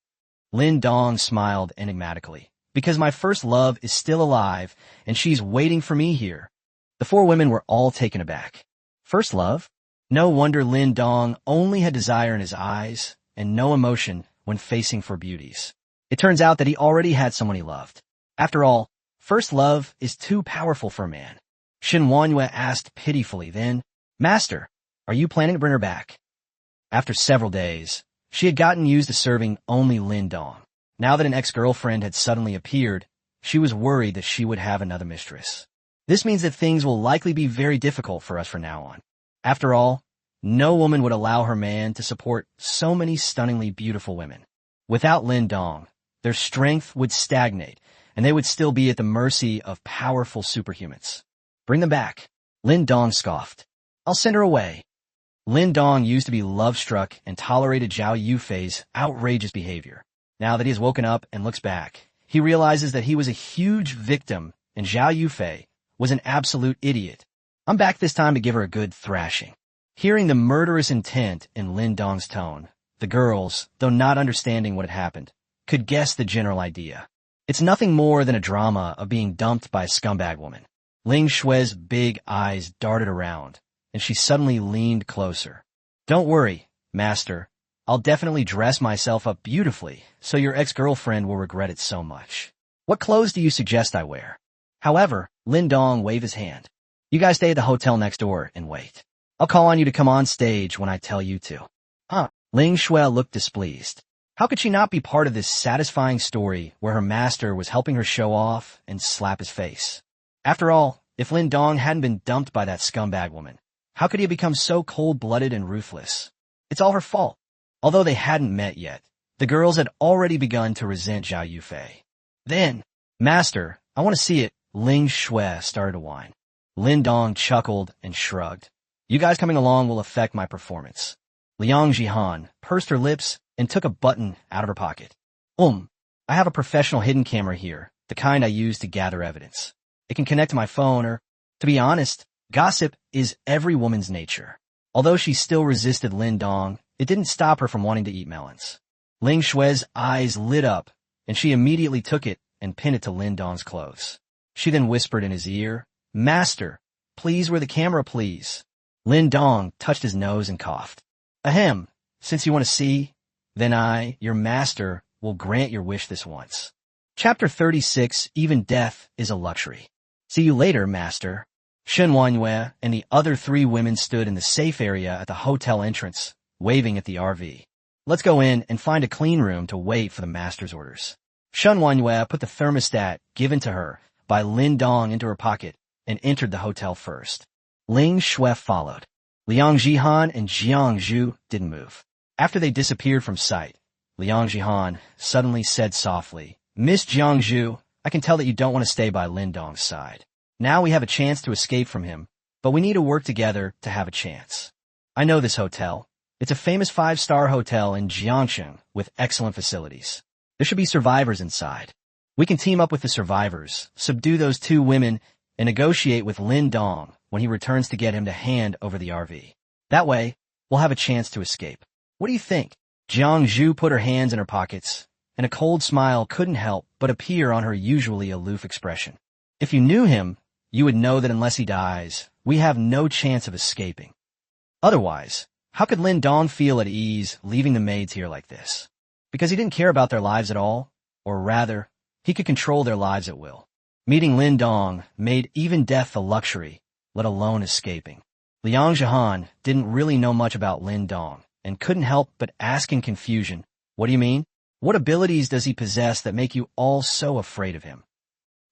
Lin Dong smiled enigmatically. "Because my first love is still alive, and she's waiting for me here." The four women were all taken aback. First love? No wonder Lin Dong only had desire in his eyes and no emotion when facing four beauties. It turns out that he already had someone he loved. After all, first love is too powerful for a man. Shen Wanyue asked pitifully then, "Master, are you planning to bring her back?" After several days, she had gotten used to serving only Lin Dong. Now that an ex-girlfriend had suddenly appeared, she was worried that she would have another mistress. This means that things will likely be very difficult for us from now on. After all, no woman would allow her man to support so many stunningly beautiful women. Without Lin Dong, their strength would stagnate, and they would still be at the mercy of powerful superhumans. "Bring them back," Lin Dong scoffed. "I'll send her away." Lin Dong used to be love-struck and tolerated Zhao Yufei's outrageous behavior. Now that he has woken up and looks back, he realizes that he was a huge victim and Zhao Yufei was an absolute idiot. "I'm back this time to give her a good thrashing." Hearing the murderous intent in Lin Dong's tone, the girls, though not understanding what had happened, could guess the general idea. It's nothing more than a drama of being dumped by a scumbag woman. Ling Shui's big eyes darted around, and she suddenly leaned closer. "Don't worry, Master. I'll definitely dress myself up beautifully, so your ex-girlfriend will regret it so much. What clothes do you suggest I wear?" However, Lin Dong waved his hand. "You guys stay at the hotel next door and wait. I'll call on you to come on stage when I tell you to." Huh? Ling Shui looked displeased. How could she not be part of this satisfying story where her master was helping her show off and slap his face? After all, if Lin Dong hadn't been dumped by that scumbag woman, how could he have become so cold-blooded and ruthless? It's all her fault. Although they hadn't met yet, the girls had already begun to resent Zhao Yufei. Then, "Master, I want to see it," Ling Shui started to whine. Lin Dong chuckled and shrugged. "You guys coming along will affect my performance." Liang Jihan pursed her lips and took a button out of her pocket. I have a professional hidden camera here, the kind I use to gather evidence. It can connect to my phone or, to be honest, gossip is every woman's nature." Although she still resisted Lin Dong, it didn't stop her from wanting to eat melons. Ling Shui's eyes lit up, and she immediately took it and pinned it to Lin Dong's clothes. She then whispered in his ear, "Master, please wear the camera, please." Lin Dong touched his nose and coughed. "Ahem, since you want to see, then I, your master, will grant your wish this once." Chapter 36, Even Death is a Luxury. "See you later, master." Shen Wanyue and the other three women stood in the safe area at the hotel entrance, waving at the RV. "Let's go in and find a clean room to wait for the master's orders." Shen Wanyue put the thermostat given to her by Lin Dong into her pocket and entered the hotel first. Ling Shui followed. Liang Jihan and Jiangzhu didn't move. After they disappeared from sight, Liang Jihan suddenly said softly, "Miss Jiangzhu, I can tell that you don't want to stay by Lin Dong's side. Now we have a chance to escape from him, but we need to work together to have a chance. I know this hotel. It's a famous 5-star hotel in Jiangxing with excellent facilities. There should be survivors inside. We can team up with the survivors, subdue those two women, and negotiate with Lin Dong when he returns to get him to hand over the RV. That way, we'll have a chance to escape. What do you think?" Jiangzhu put her hands in her pockets, and a cold smile couldn't help but appear on her usually aloof expression. "If you knew him, you would know that unless he dies, we have no chance of escaping. Otherwise, how could Lin Dong feel at ease leaving the maids here like this? Because he didn't care about their lives at all, or rather, he could control their lives at will. Meeting Lin Dong made even death a luxury, let alone escaping." Liang Jihan didn't really know much about Lin Dong and couldn't help but ask in confusion, "What do you mean? What abilities does he possess that make you all so afraid of him?"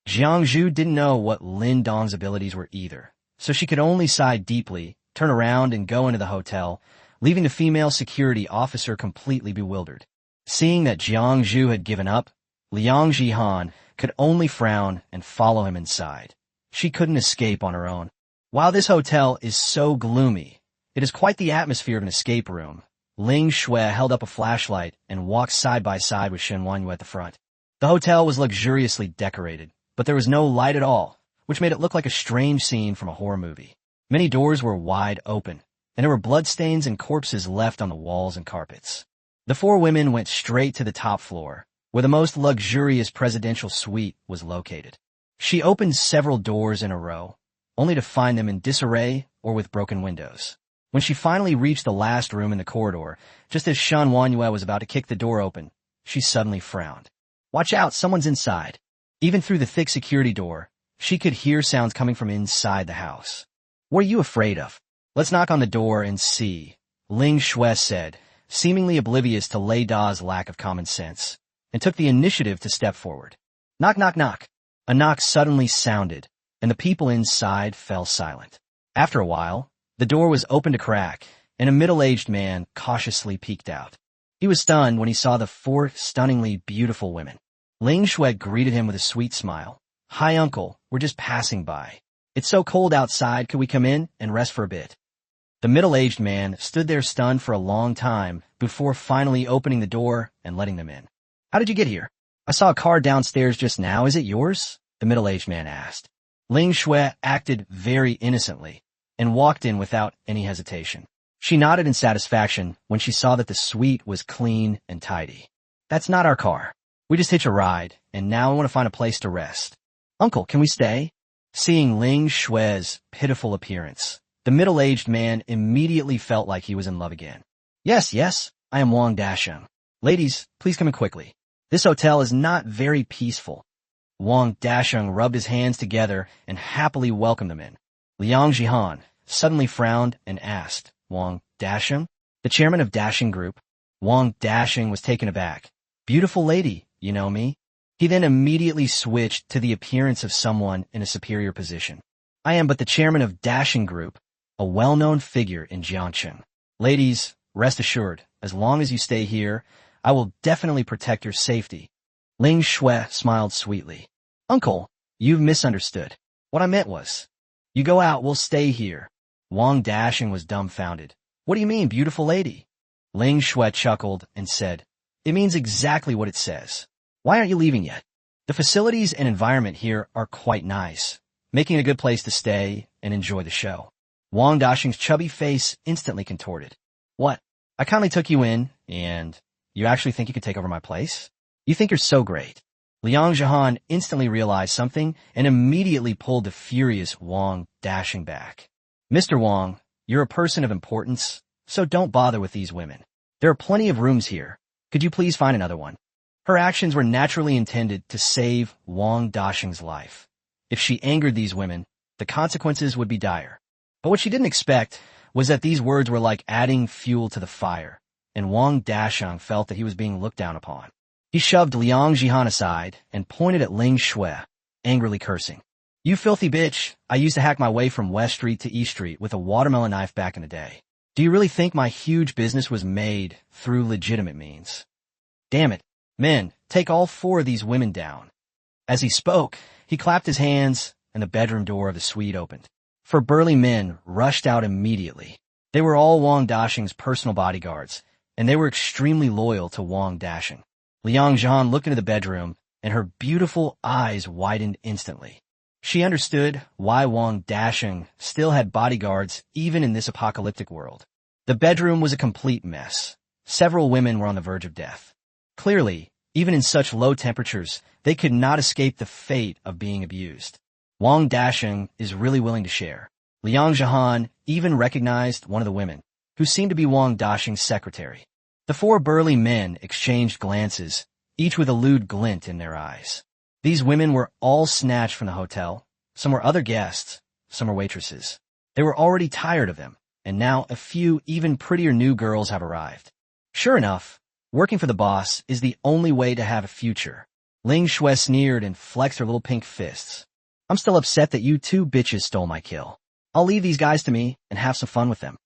Jiangzhu didn't know what Lin Dong's abilities were either, so she could only sigh deeply, turn around and go into the hotel, leaving the female security officer completely bewildered. Seeing that Jiang Zhu had given up, Liang Jihan could only frown and follow him inside. She couldn't escape on her own. While this hotel is so gloomy, it is quite the atmosphere of an escape room. Ling Shui held up a flashlight and walked side by side with Shen Wanyu at the front. The hotel was luxuriously decorated, but there was no light at all, which made it look like a strange scene from a horror movie. Many doors were wide open, and there were bloodstains and corpses left on the walls and carpets. The four women went straight to the top floor, where the most luxurious presidential suite was located. She opened several doors in a row, only to find them in disarray or with broken windows. When she finally reached the last room in the corridor, just as Shen Wanyu was about to kick the door open, she suddenly frowned. "Watch out, someone's inside." Even through the thick security door, she could hear sounds coming from inside the house. "What are you afraid of? Let's knock on the door and see," Ling Shui said, seemingly oblivious to Lei Da's lack of common sense, and took the initiative to step forward. Knock, knock, knock. A knock suddenly sounded, and the people inside fell silent. After a while, the door was opened a crack, and a middle-aged man cautiously peeked out. He was stunned when he saw the four stunningly beautiful women. Ling Shui greeted him with a sweet smile. "Hi, uncle, we're just passing by. It's so cold outside, could we come in and rest for a bit?" The middle-aged man stood there stunned for a long time before finally opening the door and letting them in. "How did you get here?" "I saw a car downstairs just now. Is it yours?" the middle-aged man asked. Ling Shui acted very innocently and walked in without any hesitation. She nodded in satisfaction when she saw that the suite was clean and tidy. "That's not our car. We just hitch a ride, and now I want to find a place to rest." "Uncle, can we stay?" Seeing Ling Shui's pitiful appearance, the middle-aged man immediately felt like he was in love again. Yes, I am Wang Dasheng. Ladies, please come in quickly. This hotel is not very peaceful." Wang Dasheng rubbed his hands together and happily welcomed them in. Liang Jihan suddenly frowned and asked, "Wang Dasheng? The chairman of Dasheng Group?" Wang Dasheng was taken aback. "Beautiful lady, you know me?" He then immediately switched to the appearance of someone in a superior position. "I am but the chairman of Dasheng Group, a well-known figure in Jiangcheng. Ladies, rest assured, as long as you stay here, I will definitely protect your safety." Ling Shui smiled sweetly. "Uncle, you've misunderstood. What I meant was, you go out, we'll stay here." Wang Dasheng was dumbfounded. "What do you mean, beautiful lady?" Ling Shui chuckled and said, "It means exactly what it says. Why aren't you leaving yet? The facilities and environment here are quite nice, making it a good place to stay and enjoy the show." Wang Dasheng's chubby face instantly contorted. "What? I kindly took you in, and you actually think you could take over my place? You think you're so great." Liang Jihan instantly realized something and immediately pulled the furious Wang Dasheng back. "Mr. Wang, you're a person of importance, so don't bother with these women. There are plenty of rooms here. Could you please find another one?" Her actions were naturally intended to save Wang Dasheng's life. If she angered these women, the consequences would be dire. But what she didn't expect was that these words were like adding fuel to the fire, and Wang Dasheng felt that he was being looked down upon. He shoved Liang Jihan aside and pointed at Ling Shui, angrily cursing. "You filthy bitch, I used to hack my way from West Street to East Street with a watermelon knife back in the day. Do you really think my huge business was made through legitimate means? Damn it, men, take all four of these women down." As he spoke, he clapped his hands, and the bedroom door of the suite opened. Four burly men rushed out immediately. They were all Wang Dasheng's personal bodyguards, and they were extremely loyal to Wang Dasheng. Liang Jihan looked into the bedroom, and her beautiful eyes widened instantly. She understood why Wang Dasheng still had bodyguards even in this apocalyptic world. The bedroom was a complete mess. Several women were on the verge of death. Clearly, even in such low temperatures, they could not escape the fate of being abused. Wang Dasheng is really willing to share. Liang Jihan even recognized one of the women, who seemed to be Wang Dasheng's secretary. The four burly men exchanged glances, each with a lewd glint in their eyes. These women were all snatched from the hotel. Some were other guests, some were waitresses. They were already tired of them, and now a few even prettier new girls have arrived. Sure enough, working for the boss is the only way to have a future. Ling Shui sneered and flexed her little pink fists. "I'm still upset that you two bitches stole my kill. I'll leave these guys to me and have some fun with them."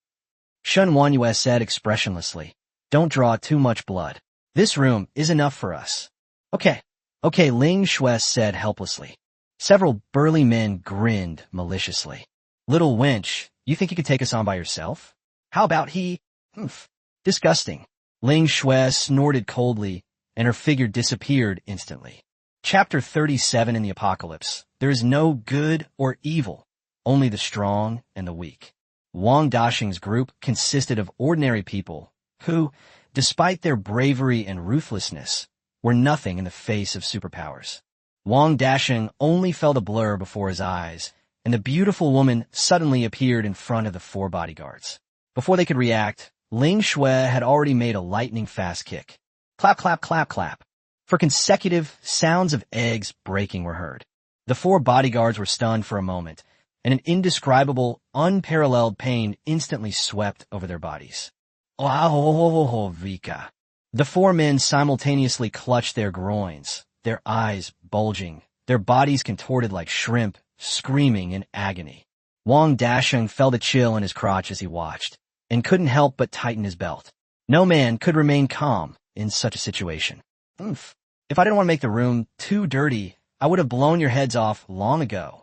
Shen Wanyu said expressionlessly, "Don't draw too much blood. This room is enough for us. Okay, okay, Ling Shui said helplessly. Several burly men grinned maliciously. Little wench, you think you could take us on by yourself? How about he? Humph. Disgusting. Ling Shui snorted coldly, and her figure disappeared instantly. Chapter 37 in the Apocalypse. There is no good or evil, only the strong and the weak. Wang Daxing's group consisted of ordinary people who, despite their bravery and ruthlessness, were nothing in the face of superpowers. Wang Daxing only felt a blur before his eyes, and the beautiful woman suddenly appeared in front of the 4 bodyguards. Before they could react, Ling Shui had already made a lightning-fast kick. Clap, clap, clap, clap. For consecutive sounds of eggs breaking were heard. The 4 bodyguards were stunned for a moment, and an indescribable, unparalleled pain instantly swept over their bodies. Oh, Vika. The 4 men simultaneously clutched their groins, their eyes bulging, their bodies contorted like shrimp, screaming in agony. Wang Daxing felt a chill in his crotch as he watched, and couldn't help but tighten his belt. No man could remain calm in such a situation. Oof. If I didn't want to make the room too dirty, I would have blown your heads off long ago.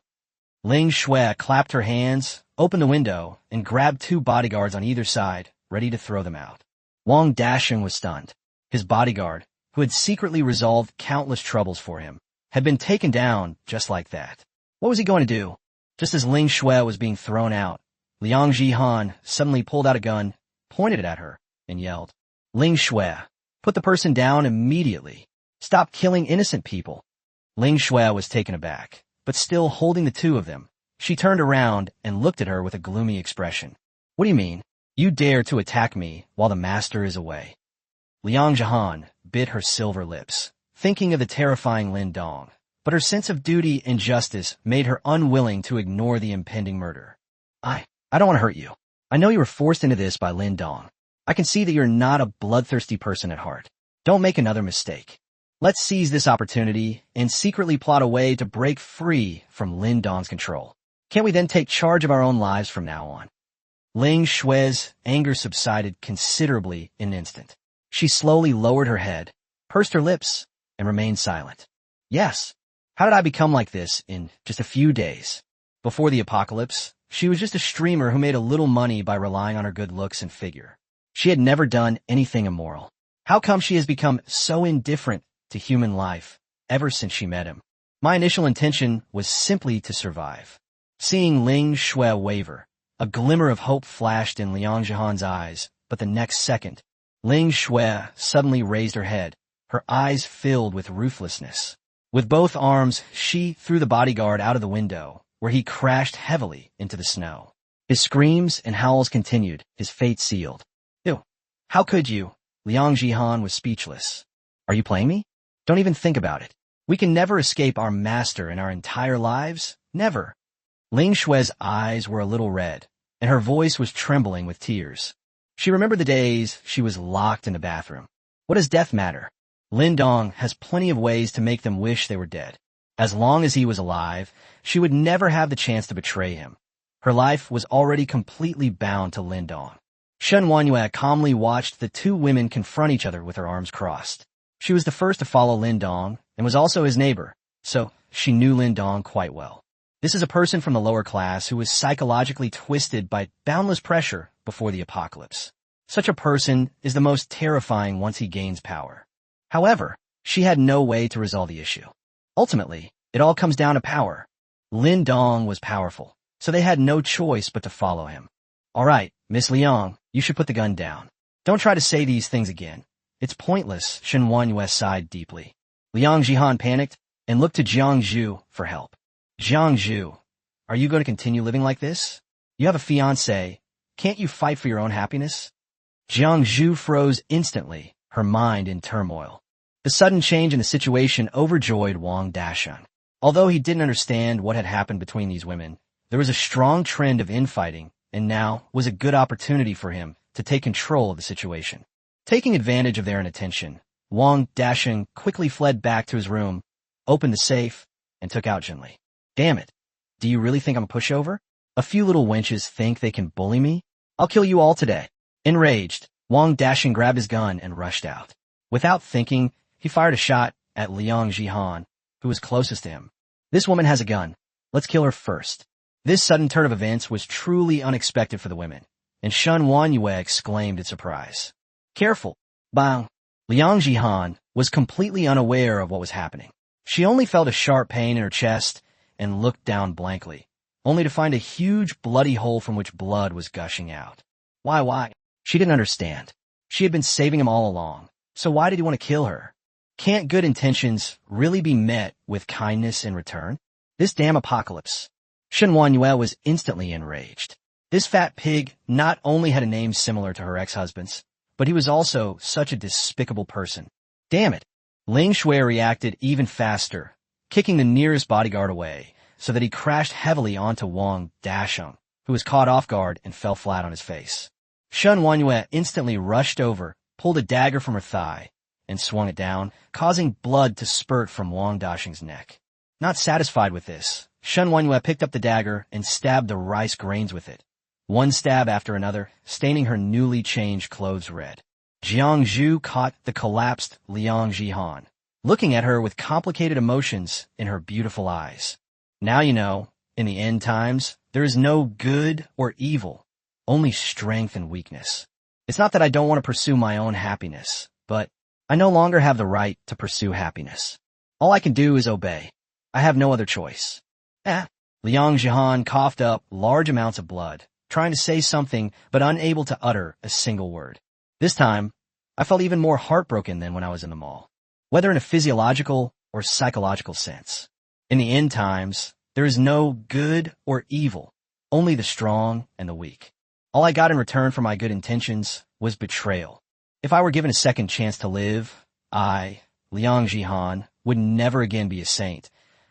Ling Shui clapped her hands, opened the window, and grabbed 2 bodyguards on either side, ready to throw them out. Wang Daxing was stunned. His bodyguard, who had secretly resolved countless troubles for him, had been taken down just like that. What was he going to do? Just as Ling Shui was being thrown out, Liang Jihan suddenly pulled out a gun, pointed it at her, and yelled, Ling Shui, put the person down immediately. Stop killing innocent people. Ling Shui was taken aback, but still holding the 2 of them. She turned around and looked at her with a gloomy expression. What do you mean? You dare to attack me while the master is away? Liang Jihan bit her silver lips, thinking of the terrifying Lin Dong, but her sense of duty and justice made her unwilling to ignore the impending murder. I don't want to hurt you. I know you were forced into this by Lin Dong. I can see that you're not a bloodthirsty person at heart. Don't make another mistake. Let's seize this opportunity and secretly plot a way to break free from Lin Dong's control. Can't we then take charge of our own lives from now on? Ling Shui's anger subsided considerably in an instant. She slowly lowered her head, pursed her lips, and remained silent. Yes. How did I become like this in just a few days? Before the apocalypse, she was just a streamer who made a little money by relying on her good looks and figure. She had never done anything immoral. How come she has become so indifferent to human life ever since she met him? My initial intention was simply to survive. Seeing Ling Shui waver, a glimmer of hope flashed in Liang Jihan's eyes, but the next second, Ling Shui suddenly raised her head, her eyes filled with ruthlessness. With both arms, she threw the bodyguard out of the window, where he crashed heavily into the snow. His screams and howls continued, his fate sealed. Ew. How could you? Liang Jihan was speechless. Are you playing me? Don't even think about it. We can never escape our master in our entire lives. Never. Ling Shui's eyes were a little red, and her voice was trembling with tears. She remembered the days she was locked in the bathroom. What does death matter? Lin Dong has plenty of ways to make them wish they were dead. As long as he was alive, she would never have the chance to betray him. Her life was already completely bound to Lin Dong. Shen Wanyue calmly watched the 2 women confront each other with her arms crossed. She was the first to follow Lin Dong and was also his neighbor, so she knew Lin Dong quite well. This is a person from the lower class who was psychologically twisted by boundless pressure before the apocalypse. Such a person is the most terrifying once he gains power. However, she had no way to resolve the issue. Ultimately, it all comes down to power. Lin Dong was powerful, so they had no choice but to follow him. All right, Miss Liang, you should put the gun down. Don't try to say these things again. It's pointless, Shen Wanyue sighed deeply. Liang Jihan panicked and looked to Jiang Zhu for help. Jiang Zhu, are you going to continue living like this? You have a fiancé. Can't you fight for your own happiness? Jiang Zhu froze instantly, her mind in turmoil. The sudden change in the situation overjoyed Wang Daxing. Although he didn't understand what had happened between these women, there was a strong trend of infighting, and now was a good opportunity for him to take control of the situation. Taking advantage of their inattention, Wang Daxing quickly fled back to his room, opened the safe, and took out Jinli. Damn it. Do you really think I'm a pushover? A few little wenches think they can bully me? I'll kill you all today. Enraged, Wang Daxing grabbed his gun and rushed out. Without thinking, he fired a shot at Liang Jihan, who was closest to him. This woman has a gun. Let's kill her first. This sudden turn of events was truly unexpected for the women, and Shen Wanyue exclaimed in surprise. Careful! Bang! Liang Jihan was completely unaware of what was happening. She only felt a sharp pain in her chest and looked down blankly, only to find a huge bloody hole from which blood was gushing out. Why? She didn't understand. She had been saving him all along, so why did he want to kill her? Can't good intentions really be met with kindness in return? This damn apocalypse. Shen Wanyue was instantly enraged. This fat pig not only had a name similar to her ex-husband's, but he was also such a despicable person. Damn it! Ling Shui reacted even faster, kicking the nearest bodyguard away, so that he crashed heavily onto Wang Dasheng, who was caught off guard and fell flat on his face. Shen Wanyue instantly rushed over, pulled a dagger from her thigh, and swung it down, causing blood to spurt from Wang Dasheng's neck. Not satisfied with this, Shen Wanyue picked up the dagger and stabbed the rice grains with it, one stab after another, staining her newly changed clothes red. Jiang Zhu caught the collapsed Liang Jihan, looking at her with complicated emotions in her beautiful eyes. Now you know, in the end times, there is no good or evil, only strength and weakness. It's not that I don't want to pursue my own happiness, but I no longer have the right to pursue happiness. All I can do is obey. I have no other choice. Liang Jihan coughed up large amounts of blood, trying to say something but unable to utter a single word. This time, I felt even more heartbroken than when I was in the mall, whether in a physiological or psychological sense. In the end times, there is no good or evil, only the strong and the weak. All I got in return for my good intentions was betrayal. If I were given a second chance to live, I, Liang Jihan, would never again be a saint.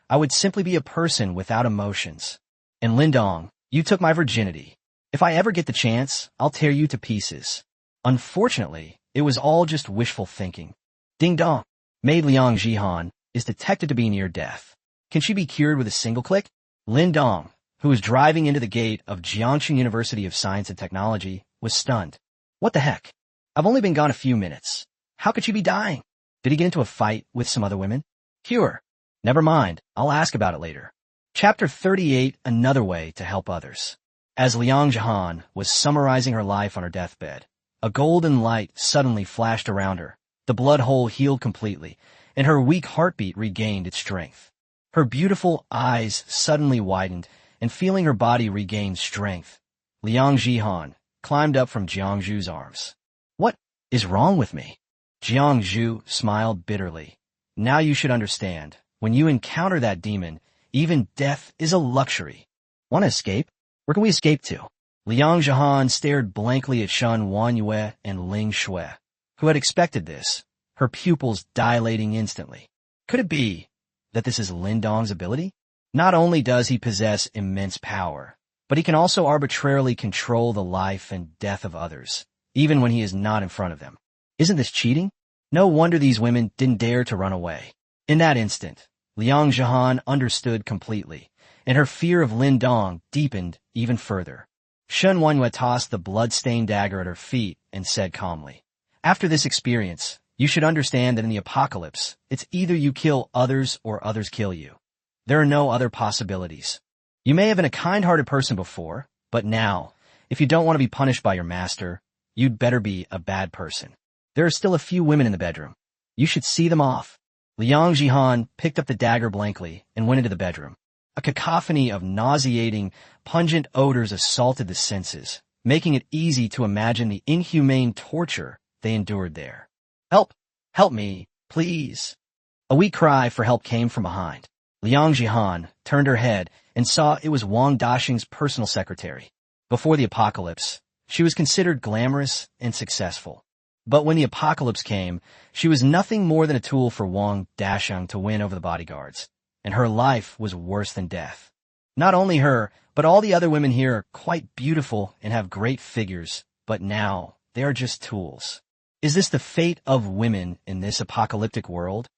I would simply be a person without emotions. And Lindong, you took my virginity. If I ever get the chance, I'll tear you to pieces. Unfortunately, it was all just wishful thinking. Ding dong. Maid Liang Jihan is detected to be near death. Can she be cured with a single click? Lindong, who was driving into the gate of Jiangxing University of Science and Technology, was stunned. What the heck? I've only been gone a few minutes. How could she be dying? Did he get into a fight with some other women? Cure. Never mind, I'll ask about it later. Chapter 38, Another Way to Help Others. As Liang Jihan was summarizing her life on her deathbed, a golden light suddenly flashed around her. The blood hole healed completely, and her weak heartbeat regained its strength. Her beautiful eyes suddenly widened, and feeling her body regain strength, Liang Jihan climbed up from Jiang Zhu's arms. What is wrong with me? Jiang Zhu smiled bitterly. Now you should understand. When you encounter that demon, even death is a luxury. Want to escape? Where can we escape to? Liang Jihan stared blankly at Shen Wanyue and Ling Shui, who had expected this, her pupils dilating instantly. Could it be that this is Lindong's ability? Not only does he possess immense power, but he can also arbitrarily control the life and death of others, even when he is not in front of them. Isn't this cheating? No wonder these women didn't dare to run away. In that instant, Liang Jihan understood completely, and her fear of Lindong deepened even further. Shen Wanyue tossed the blood-stained dagger at her feet and said calmly, After this experience, you should understand that in the apocalypse, it's either you kill others or others kill you. There are no other possibilities. You may have been a kind-hearted person before, but now, if you don't want to be punished by your master, you'd better be a bad person. There are still a few women in the bedroom. You should see them off. Liang Jihan picked up the dagger blankly and went into the bedroom. A cacophony of nauseating, pungent odors assaulted the senses, making it easy to imagine the inhumane torture they endured there. Help! Help me, please! A weak cry for help came from behind. Liang Jihan turned her head and saw it was Wang Dasheng's personal secretary. Before the apocalypse, she was considered glamorous and successful. But when the apocalypse came, she was nothing more than a tool for Wang Dasheng to win over the bodyguards, and her life was worse than death. Not only her, but all the other women here are quite beautiful and have great figures, but now they are just tools. Is this the fate of women in this apocalyptic world?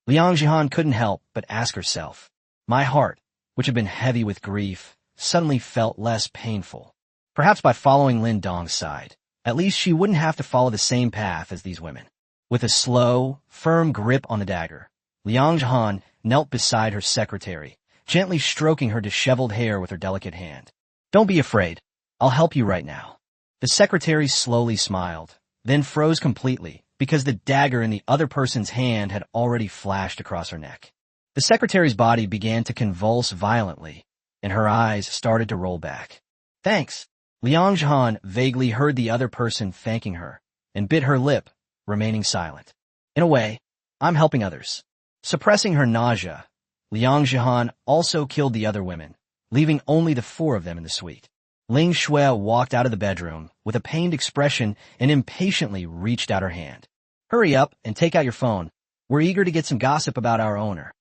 Liang Jihan couldn't help but ask herself. My heart, which had been heavy with grief, suddenly felt less painful. Perhaps by following Lindong's side, at least she wouldn't have to follow the same path as these women. With a slow, firm grip on the dagger, Liang Zhan knelt beside her secretary, gently stroking her disheveled hair with her delicate hand. "Don't be afraid. I'll help you right now." The secretary slowly smiled, then froze completely because the dagger in the other person's hand had already flashed across her neck. The secretary's body began to convulse violently, and her eyes started to roll back. "Thanks." Liang Zhan vaguely heard the other person thanking her, and bit her lip, remaining silent. "In a way, I'm helping others." Suppressing her nausea, Liang Zhan also killed the other women, leaving only the 4 of them in the suite. Ling Shui walked out of the bedroom with a pained expression and impatiently reached out her hand. "Hurry up and take out your phone. We're eager to get some gossip about our owner."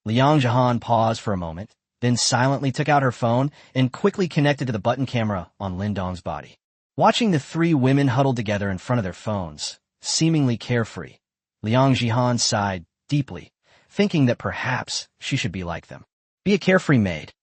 Liang Zhan paused for a moment, then silently took out her phone and quickly connected to the button camera on Lin Dong's body. Watching the 3 women huddled together in front of their phones, seemingly carefree, Liang Zhan sighed deeply, thinking that perhaps she should be like them. Be a carefree maid.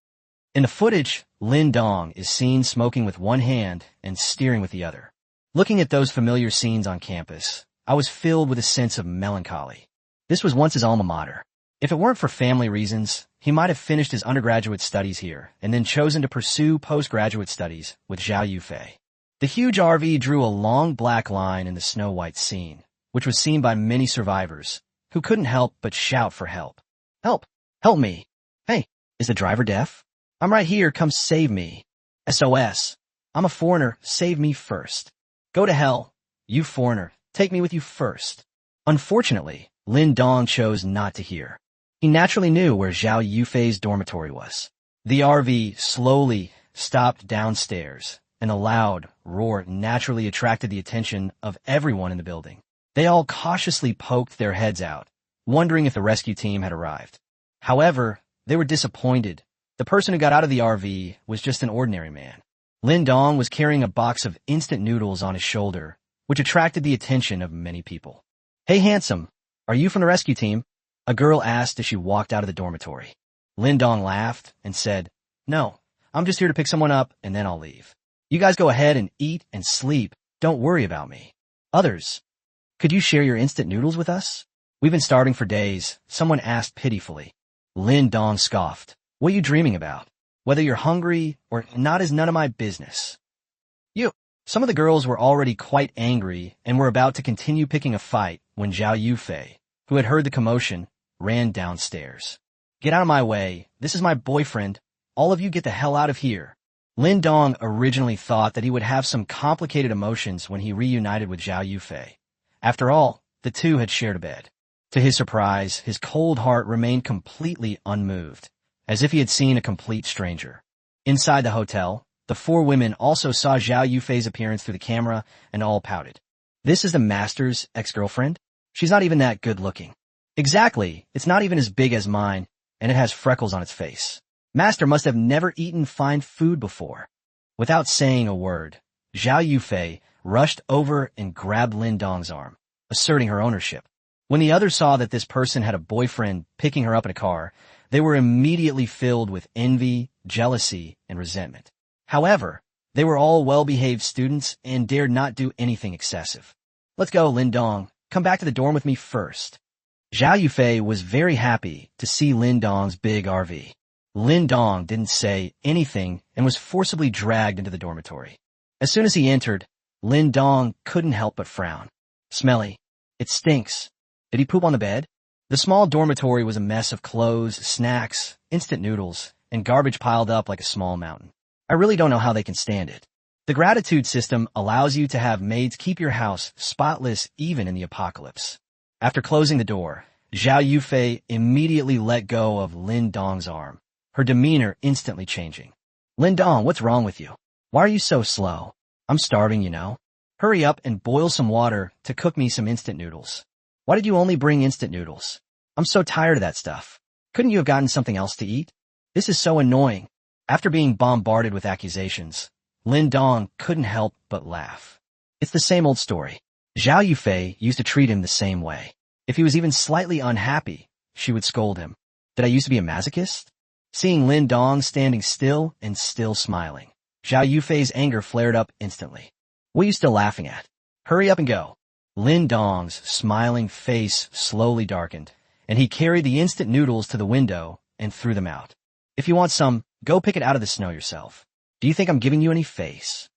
In the footage, Lin Dong is seen smoking with one hand and steering with the other. Looking at those familiar scenes on campus, I was filled with a sense of melancholy. This was once his alma mater. If it weren't for family reasons, he might have finished his undergraduate studies here and then chosen to pursue postgraduate studies with Zhao Yufei. The huge RV drew a long black line in the snow-white scene, which was seen by many survivors, who couldn't help but shout for help. "Help! Help me! Hey, is the driver deaf? I'm right here, come save me. SOS. I'm a foreigner, save me first. Go to hell. You foreigner, take me with you first." Unfortunately, Lin Dong chose not to hear. He naturally knew where Zhao Yufei's dormitory was. The RV slowly stopped downstairs, and a loud roar naturally attracted the attention of everyone in the building. They all cautiously poked their heads out, wondering if the rescue team had arrived. However, they were disappointed. The person who got out of the RV was just an ordinary man. Lin Dong was carrying a box of instant noodles on his shoulder, which attracted the attention of many people. "Hey, handsome, are you from the rescue team?" a girl asked as she walked out of the dormitory. Lin Dong laughed and said, "No, I'm just here to pick someone up and then I'll leave. You guys go ahead and eat and sleep. Don't worry about me." "Others, could you share your instant noodles with us? We've been starving for days," someone asked pitifully. Lin Dong scoffed. "What are you dreaming about? Whether you're hungry or not is none of my business." "You." Some of the girls were already quite angry and were about to continue picking a fight when Zhao Yufei, who had heard the commotion, ran downstairs. "Get out of my way. This is my boyfriend. All of you get the hell out of here." Lin Dong originally thought that he would have some complicated emotions when he reunited with Zhao Yufei. After all, the two had shared a bed. To his surprise, his cold heart remained completely unmoved, as if he had seen a complete stranger. Inside the hotel, the 4 women also saw Zhao Yufei's appearance through the camera and all pouted. "This is the master's ex-girlfriend? She's not even that good looking." "Exactly, it's not even as big as mine, and it has freckles on its face. Master must have never eaten fine food before." Without saying a word, Zhao Yufei rushed over and grabbed Lin Dong's arm, asserting her ownership. When the others saw that this person had a boyfriend picking her up in a car, they were immediately filled with envy, jealousy, and resentment. However, they were all well-behaved students and dared not do anything excessive. "Let's go, Lin Dong. Come back to the dorm with me first." Zhao Yufei was very happy to see Lin Dong's big RV. Lin Dong didn't say anything and was forcibly dragged into the dormitory. As soon as he entered, Lin Dong couldn't help but frown. "Smelly. It stinks. Did he poop on the bed?" The small dormitory was a mess of clothes, snacks, instant noodles, and garbage piled up like a small mountain. I really don't know how they can stand it. The gratitude system allows you to have maids keep your house spotless even in the apocalypse. After closing the door, Zhao Yufei immediately let go of Lin Dong's arm, her demeanor instantly changing. "Lin Dong, what's wrong with you? Why are you so slow? I'm starving, you know. Hurry up and boil some water to cook me some instant noodles." "Why did you only bring instant noodles? I'm so tired of that stuff. Couldn't you have gotten something else to eat? This is so annoying." After being bombarded with accusations, Lin Dong couldn't help but laugh. It's the same old story. Zhao Yufei used to treat him the same way. If he was even slightly unhappy, she would scold him. Did I used to be a masochist? Seeing Lin Dong standing still and still smiling, Zhao Yufei's anger flared up instantly. "What are you still laughing at? Hurry up and go." Lin Dong's smiling face slowly darkened, and he carried the instant noodles to the window and threw them out. If you want some, go pick it out of the snow yourself. Do you think I'm giving you any face?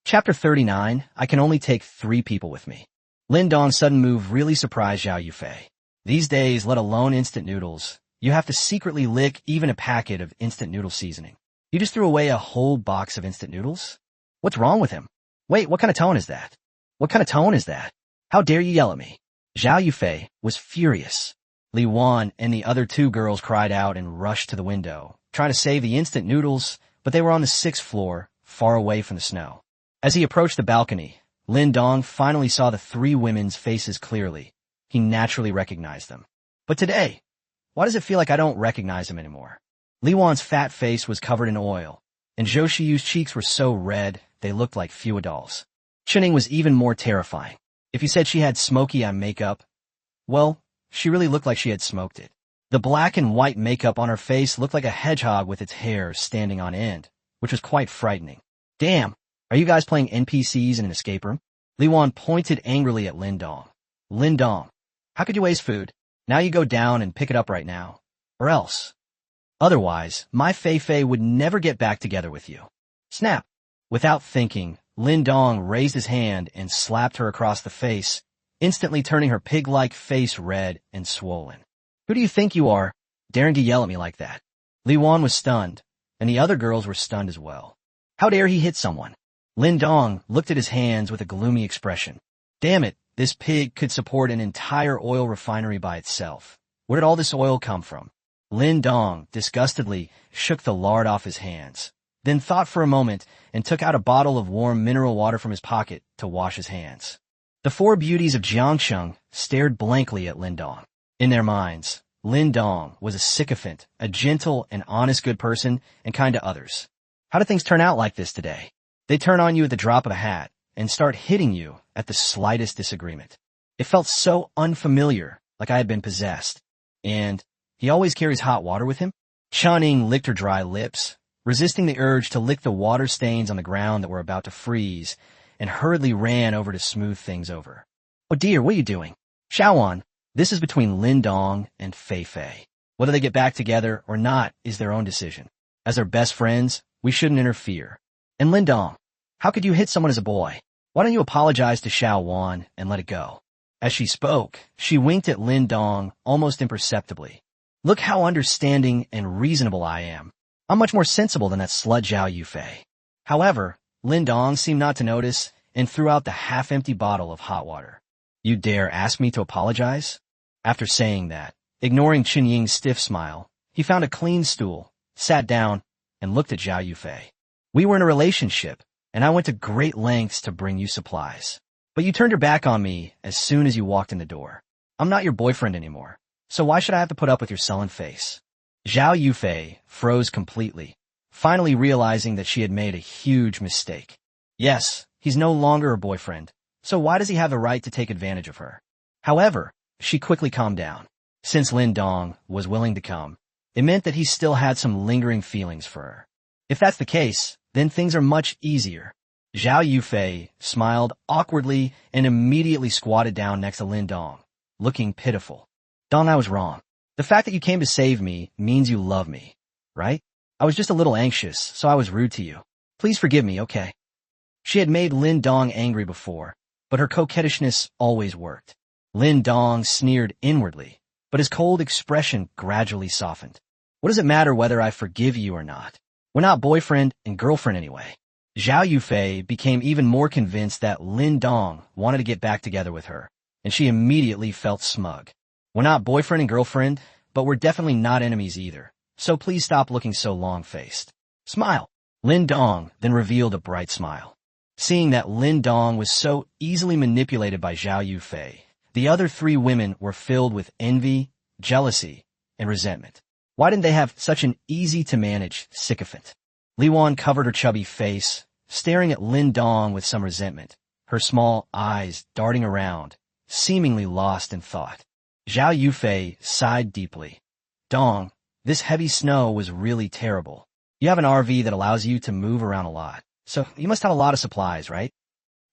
Chapter 39, I can only take 3 people with me. Lin Dong's sudden move really surprised Zhao Yufei. These days, let alone instant noodles, you have to secretly lick even a packet of instant noodle seasoning. You just threw away a whole box of instant noodles? What's wrong with him? Wait, what kind of tone is that? What kind of tone is that? How dare you yell at me? Zhao Yufei was furious. Li Wan and the other 2 girls cried out and rushed to the window, trying to save the instant noodles, but they were on the 6th floor, far away from the snow. As he approached the balcony, Lin Dong finally saw the 3 women's faces clearly. He naturally recognized them. But today, why does it feel like I don't recognize him anymore? Li Wan's fat face was covered in oil, and Zhou Shiyu's cheeks were so red they looked like Fua dolls. Chuning was even more terrifying. If you said she had smoky eye makeup, well, she really looked like she had smoked it. The black and white makeup on her face looked like a hedgehog with its hair standing on end, which was quite frightening. Damn, are you guys playing NPCs in an escape room? Li Wan pointed angrily at Lin Dong. Lin Dong, how could you waste food? Now you go down and pick it up right now. Or else. Otherwise, my Fei would never get back together with you. Snap. Without thinking, Lin Dong raised his hand and slapped her across the face, instantly turning her pig-like face red and swollen. Who do you think you are, daring to yell at me like that? Li Wan was stunned, and the other girls were stunned as well. How dare he hit someone? Lin Dong looked at his hands with a gloomy expression. Damn it, this pig could support an entire oil refinery by itself. Where did all this oil come from? Lin Dong, disgustedly, shook the lard off his hands, then thought for a moment and took out a bottle of warm mineral water from his pocket to wash his hands. The 4 beauties of Jiangsheng stared blankly at Lin Dong. In their minds, Lin Dong was a sycophant, a gentle and honest good person, and kind to others. How do things turn out like this today? They turn on you at the drop of a hat and start hitting you at the slightest disagreement. It felt so unfamiliar, like I had been possessed. And he always carries hot water with him? Chuning licked her dry lips, resisting the urge to lick the water stains on the ground that were about to freeze, and hurriedly ran over to smooth things over. Oh dear, what are you doing? Xiaowan, this is between Lin Dong and Fei. Whether they get back together or not is their own decision. As their best friends, we shouldn't interfere. And Lin Dong, how could you hit someone as a boy? Why don't you apologize to Xiaowan and let it go? As she spoke, she winked at Lin Dong almost imperceptibly. Look how understanding and reasonable I am. I'm much more sensible than that slut Zhao Yufei. However, Lin Dong seemed not to notice and threw out the half-empty bottle of hot water. You dare ask me to apologize? After saying that, ignoring Chen Ying's stiff smile, he found a clean stool, sat down, and looked at Zhao Yufei. We were in a relationship, and I went to great lengths to bring you supplies. But you turned your back on me as soon as you walked in the door. I'm not your boyfriend anymore, so why should I have to put up with your sullen face? Zhao Yufei froze completely, finally realizing that she had made a huge mistake. Yes, he's no longer her boyfriend, so why does he have the right to take advantage of her? However, she quickly calmed down. Since Lin Dong was willing to come, it meant that he still had some lingering feelings for her. If that's the case, then things are much easier. Zhao Yufei smiled awkwardly and immediately squatted down next to Lin Dong, looking pitiful. Dong, I was wrong. The fact that you came to save me means you love me, right? I was just a little anxious, so I was rude to you. Please forgive me, okay? She had made Lin Dong angry before, but her coquettishness always worked. Lin Dong sneered inwardly, but his cold expression gradually softened. What does it matter whether I forgive you or not? We're not boyfriend and girlfriend anyway. Zhao Yufei became even more convinced that Lin Dong wanted to get back together with her, and she immediately felt smug. We're not boyfriend and girlfriend, but we're definitely not enemies either, so please stop looking so long-faced. Smile. Lin Dong then revealed a bright smile. Seeing that Lin Dong was so easily manipulated by Zhao Yufei, the other 3 women were filled with envy, jealousy, and resentment. Why didn't they have such an easy-to-manage sycophant? Li Wan covered her chubby face, staring at Lin Dong with some resentment, her small eyes darting around, seemingly lost in thought. Zhao Yufei sighed deeply. Dong, this heavy snow was really terrible. You have an RV that allows you to move around a lot, so you must have a lot of supplies, right?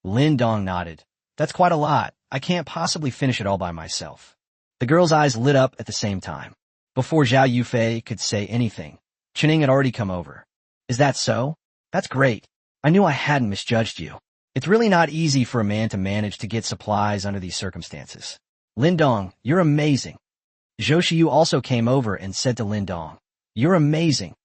Lin Dong nodded. That's quite a lot, I can't possibly finish it all by myself. The girl's eyes lit up at the same time. Before Zhao Yufei could say anything, Chening had already come over. Is that so? That's great. I knew I hadn't misjudged you. It's really not easy for a man to manage to get supplies under these circumstances. Lindong, you're amazing. Zhou Shiyu also came over and said to Lindong, you're amazing.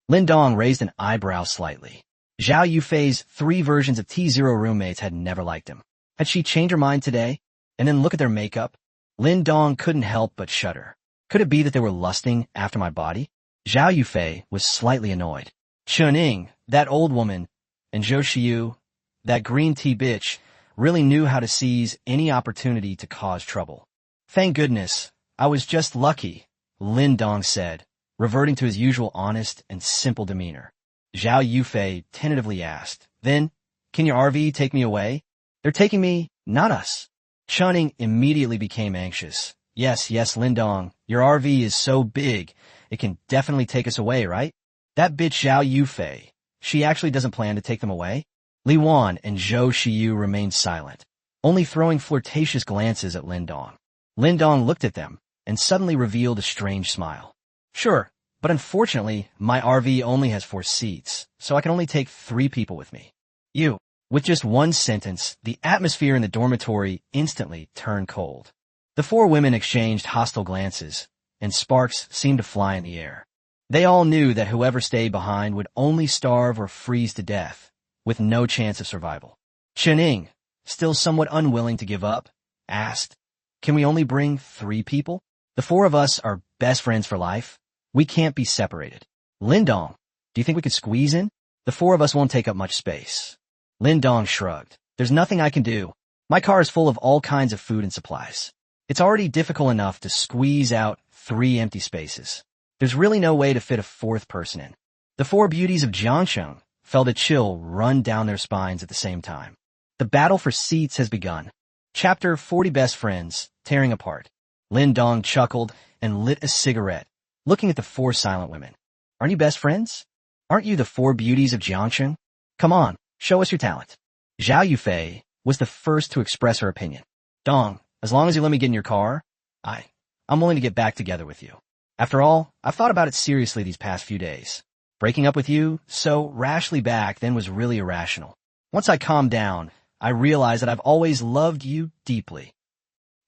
Lindong raised an eyebrow slightly. Zhao Yufei's 3 versions of T0 roommates had never liked him. Had she changed her mind today? And then look at their makeup. Lindong couldn't help but shudder. Could it be that they were lusting after my body? Zhao Yufei was slightly annoyed. Chuning, that old woman, and Zhou Shiyu, that green tea bitch, really knew how to seize any opportunity to cause trouble. Thank goodness, I was just lucky, Lindong said, reverting to his usual honest and simple demeanor. Zhao Yufei tentatively asked, then, can your RV take me away? They're taking me, not us. Chuning immediately became anxious. Yes, Lindong, your RV is so big, it can definitely take us away, right? That bitch Zhao Yufei, she actually doesn't plan to take them away? Li Wan and Zhou Shiyu remained silent, only throwing flirtatious glances at Lindong. Lindong looked at them and suddenly revealed a strange smile. Sure, but unfortunately, my RV only has 4 seats, so I can only take 3 people with me. You. With just one sentence, the atmosphere in the dormitory instantly turned cold. The 4 women exchanged hostile glances, and sparks seemed to fly in the air. They all knew that whoever stayed behind would only starve or freeze to death, with no chance of survival. Chening, still somewhat unwilling to give up, asked, can we only bring 3 people? The 4 of us are best friends for life. We can't be separated. Lindong, do you think we could squeeze in? The 4 of us won't take up much space. Lindong shrugged. There's nothing I can do. My car is full of all kinds of food and supplies. It's already difficult enough to squeeze out 3 empty spaces. There's really no way to fit a 4th person in. The 4 beauties of Jiangsheng felt a chill run down their spines at the same time. The battle for seats has begun. Chapter 40 Best Friends, Tearing Apart. Lindong chuckled and lit a cigarette, looking at the 4 silent women. Aren't you best friends? Aren't you the 4 beauties of Jiangsheng? Come on, show us your talent. Zhao Yufei was the first to express her opinion. Dong, as long as you let me get in your car, I'm willing to get back together with you. After all, I've thought about it seriously these past few days. Breaking up with you so rashly back then was really irrational. Once I calmed down, I realized that I've always loved you deeply.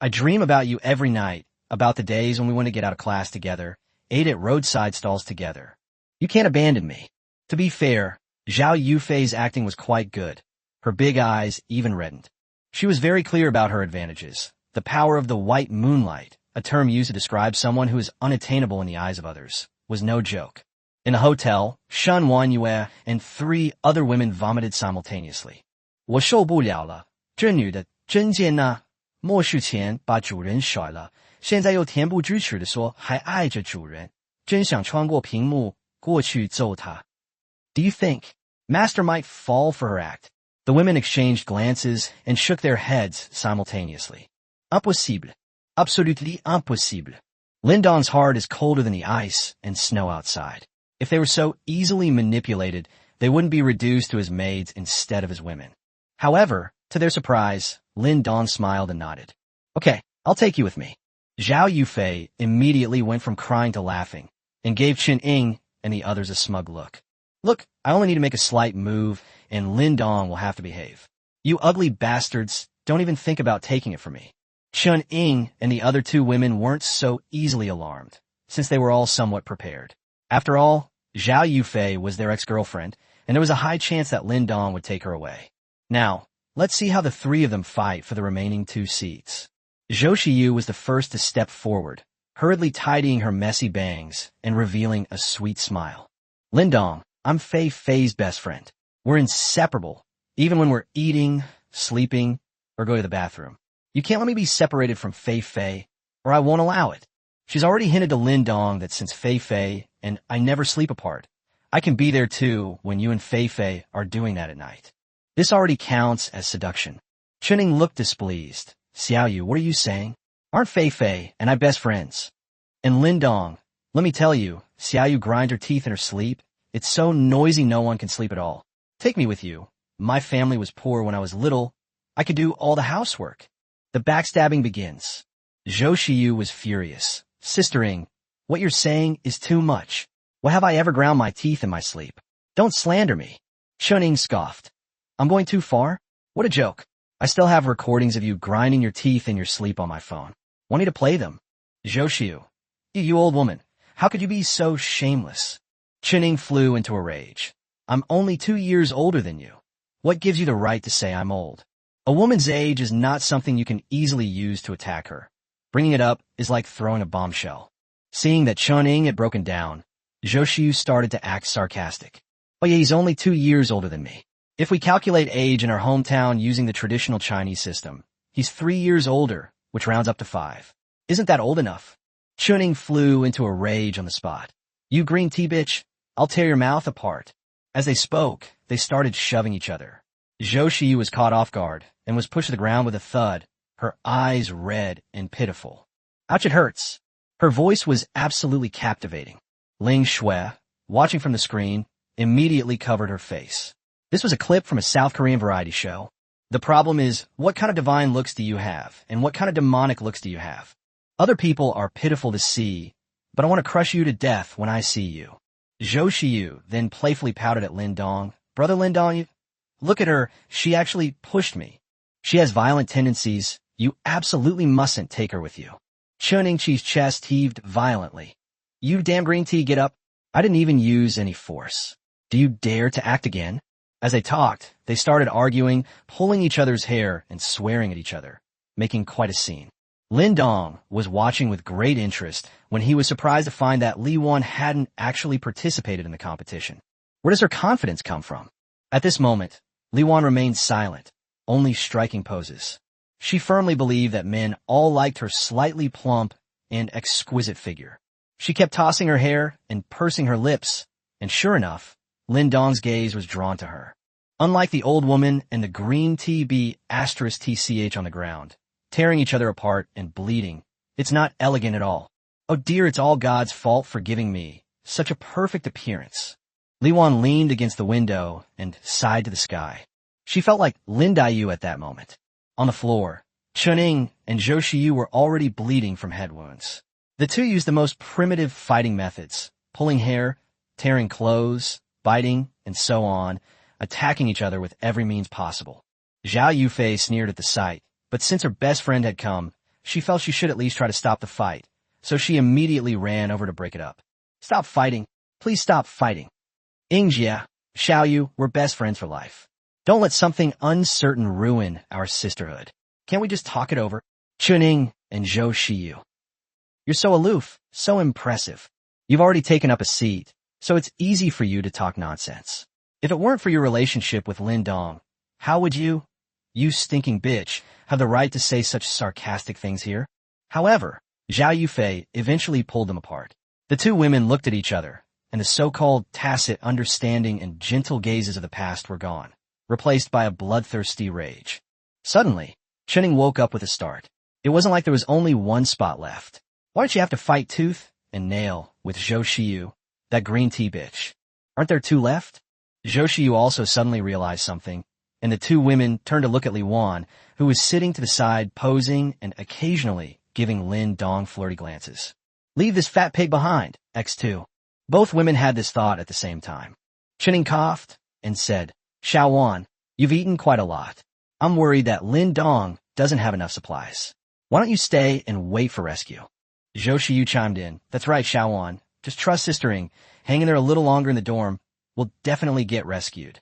I dream about you every night, about the days when we went to get out of class together, ate at roadside stalls together. You can't abandon me. To be fair, Zhao Yufei's acting was quite good. Her big eyes even reddened. She was very clear about her advantages. The power of the white moonlight, a term used to describe someone who is unattainable in the eyes of others, was no joke. In a hotel, Shan Wanyue and 3 other women vomited simultaneously. 我受不了了，这女的真贱呐！末世前把主人甩了，现在又恬不知耻地说还爱着主人，真想穿过屏幕过去揍她。Do you think Master might fall for her act? The women exchanged glances and shook their heads simultaneously. Impossible. Absolutely impossible. Lindong's heart is colder than the ice and snow outside. If they were so easily manipulated, they wouldn't be reduced to his maids instead of his women. However, to their surprise, Lindong smiled and nodded. Okay, I'll take you with me. Zhao Yufei immediately went from crying to laughing and gave Chen Ying and the others a smug look. Look, I only need to make a slight move, and Lindong will have to behave. You ugly bastards, don't even think about taking it from me. Chen Ying and the other 2 women weren't so easily alarmed, since they were all somewhat prepared. After all, Zhao Yufei was their ex-girlfriend, and there was a high chance that Lindong would take her away. Now, let's see how the 3 of them fight for the remaining 2 seats. Zhou Shiyu was the first to step forward, hurriedly tidying her messy bangs and revealing a sweet smile. Lindong, I'm Fei Fei's best friend. We're inseparable, even when we're eating, sleeping, or going to the bathroom. You can't let me be separated from Fei Fei, or I won't allow it. She's already hinted to Lindong that since Fei Fei and I never sleep apart, I can be there too when you and Fei Fei are doing that at night. This already counts as seduction. Chuning looked displeased. Xiaoyu, what are you saying? Aren't Fei Fei and I best friends? And Lindong, let me tell you, Xiaoyu grind her teeth in her sleep. It's so noisy no one can sleep at all. Take me with you. My family was poor when I was little. I could do all the housework. The backstabbing begins. Zhou Xiyu was furious. Sistering, what you're saying is too much. Why have I ever ground my teeth in my sleep? Don't slander me. Chuning scoffed. I'm going too far? What a joke. I still have recordings of you grinding your teeth in your sleep on my phone. Want me to play them? Zhou Xiyu. You old woman. How could you be so shameless? Chuning flew into a rage. I'm only 2 years older than you. What gives you the right to say I'm old? A woman's age is not something you can easily use to attack her. Bringing it up is like throwing a bombshell. Seeing that Chuning had broken down, Zhou Xiyu started to act sarcastic. Oh yeah, he's only 2 years older than me. If we calculate age in our hometown using the traditional Chinese system, he's 3 years older, which rounds up to 5. Isn't that old enough? Chuning flew into a rage on the spot. You green tea bitch, I'll tear your mouth apart. As they spoke, they started shoving each other. Zhou Xiyu was caught off guard and was pushed to the ground with a thud, her eyes red and pitiful. Ouch, it hurts. Her voice was absolutely captivating. Ling Shui, watching from the screen, immediately covered her face. This was a clip from a South Korean variety show. The problem is, what kind of divine looks do you have, and what kind of demonic looks do you have? Other people are pitiful to see, but I want to crush you to death when I see you. Zhou Xiyu then playfully pouted at Lin Dong. Brother Lin Dong, look at her, she actually pushed me. She has violent tendencies, you absolutely mustn't take her with you. Chuning Chi's chest heaved violently. You damn green tea, get up. I didn't even use any force. Do you dare to act again? As they talked, they started arguing, pulling each other's hair and swearing at each other, making quite a scene. Lin Dong was watching with great interest when he was surprised to find that Li Wan hadn't actually participated in the competition. Where does her confidence come from? At this moment, Li Wan remained silent, only striking poses. She firmly believed that men all liked her slightly plump and exquisite figure. She kept tossing her hair and pursing her lips, and sure enough, Lin Dong's gaze was drawn to her. Unlike the old woman and the green TB*TCH on the ground, tearing each other apart and bleeding, it's not elegant at all. Oh dear, it's all God's fault for giving me such a perfect appearance. Li Wan leaned against the window and sighed to the sky. She felt like Lin Daiyu at that moment. On the floor, Chuning and Zhou Xiyu were already bleeding from head wounds. The two used the most primitive fighting methods, pulling hair, tearing clothes, biting, and so on, attacking each other with every means possible. Zhao Yufei sneered at the sight, but since her best friend had come, she felt she should at least try to stop the fight, so she immediately ran over to break it up. Stop fighting. Please stop fighting. Ingjia, Xiaoyu, we're best friends for life. Don't let something uncertain ruin our sisterhood. Can't we just talk it over? Chuning and Zhou Xiyu. You're so aloof, so impressive. You've already taken up a seat, so it's easy for you to talk nonsense. If it weren't for your relationship with Lin Dong, how would you stinking bitch, have the right to say such sarcastic things here? However, Zhao Yufei eventually pulled them apart. The two women looked at each other, and the so-called tacit understanding and gentle gazes of the past were gone, replaced by a bloodthirsty rage. Suddenly, Chuning woke up with a start. It wasn't like there was only one spot left. Why did she have to fight tooth and nail with Zhou Xiyu, that green tea bitch? Aren't there 2 left? Zhou Xiyu also suddenly realized something, and the two women turned to look at Li Wan, who was sitting to the side posing and occasionally giving Lin Dong flirty glances. Leave this fat pig behind, X2. Both women had this thought at the same time. Chuning coughed and said, Xiao Wan, you've eaten quite a lot. I'm worried that Lin Dong doesn't have enough supplies. Why don't you stay and wait for rescue? Zhou Xiyu chimed in. That's right, Xiao Wan. Just trust Sistering. Hang in there a little longer in the dorm. We'll definitely get rescued.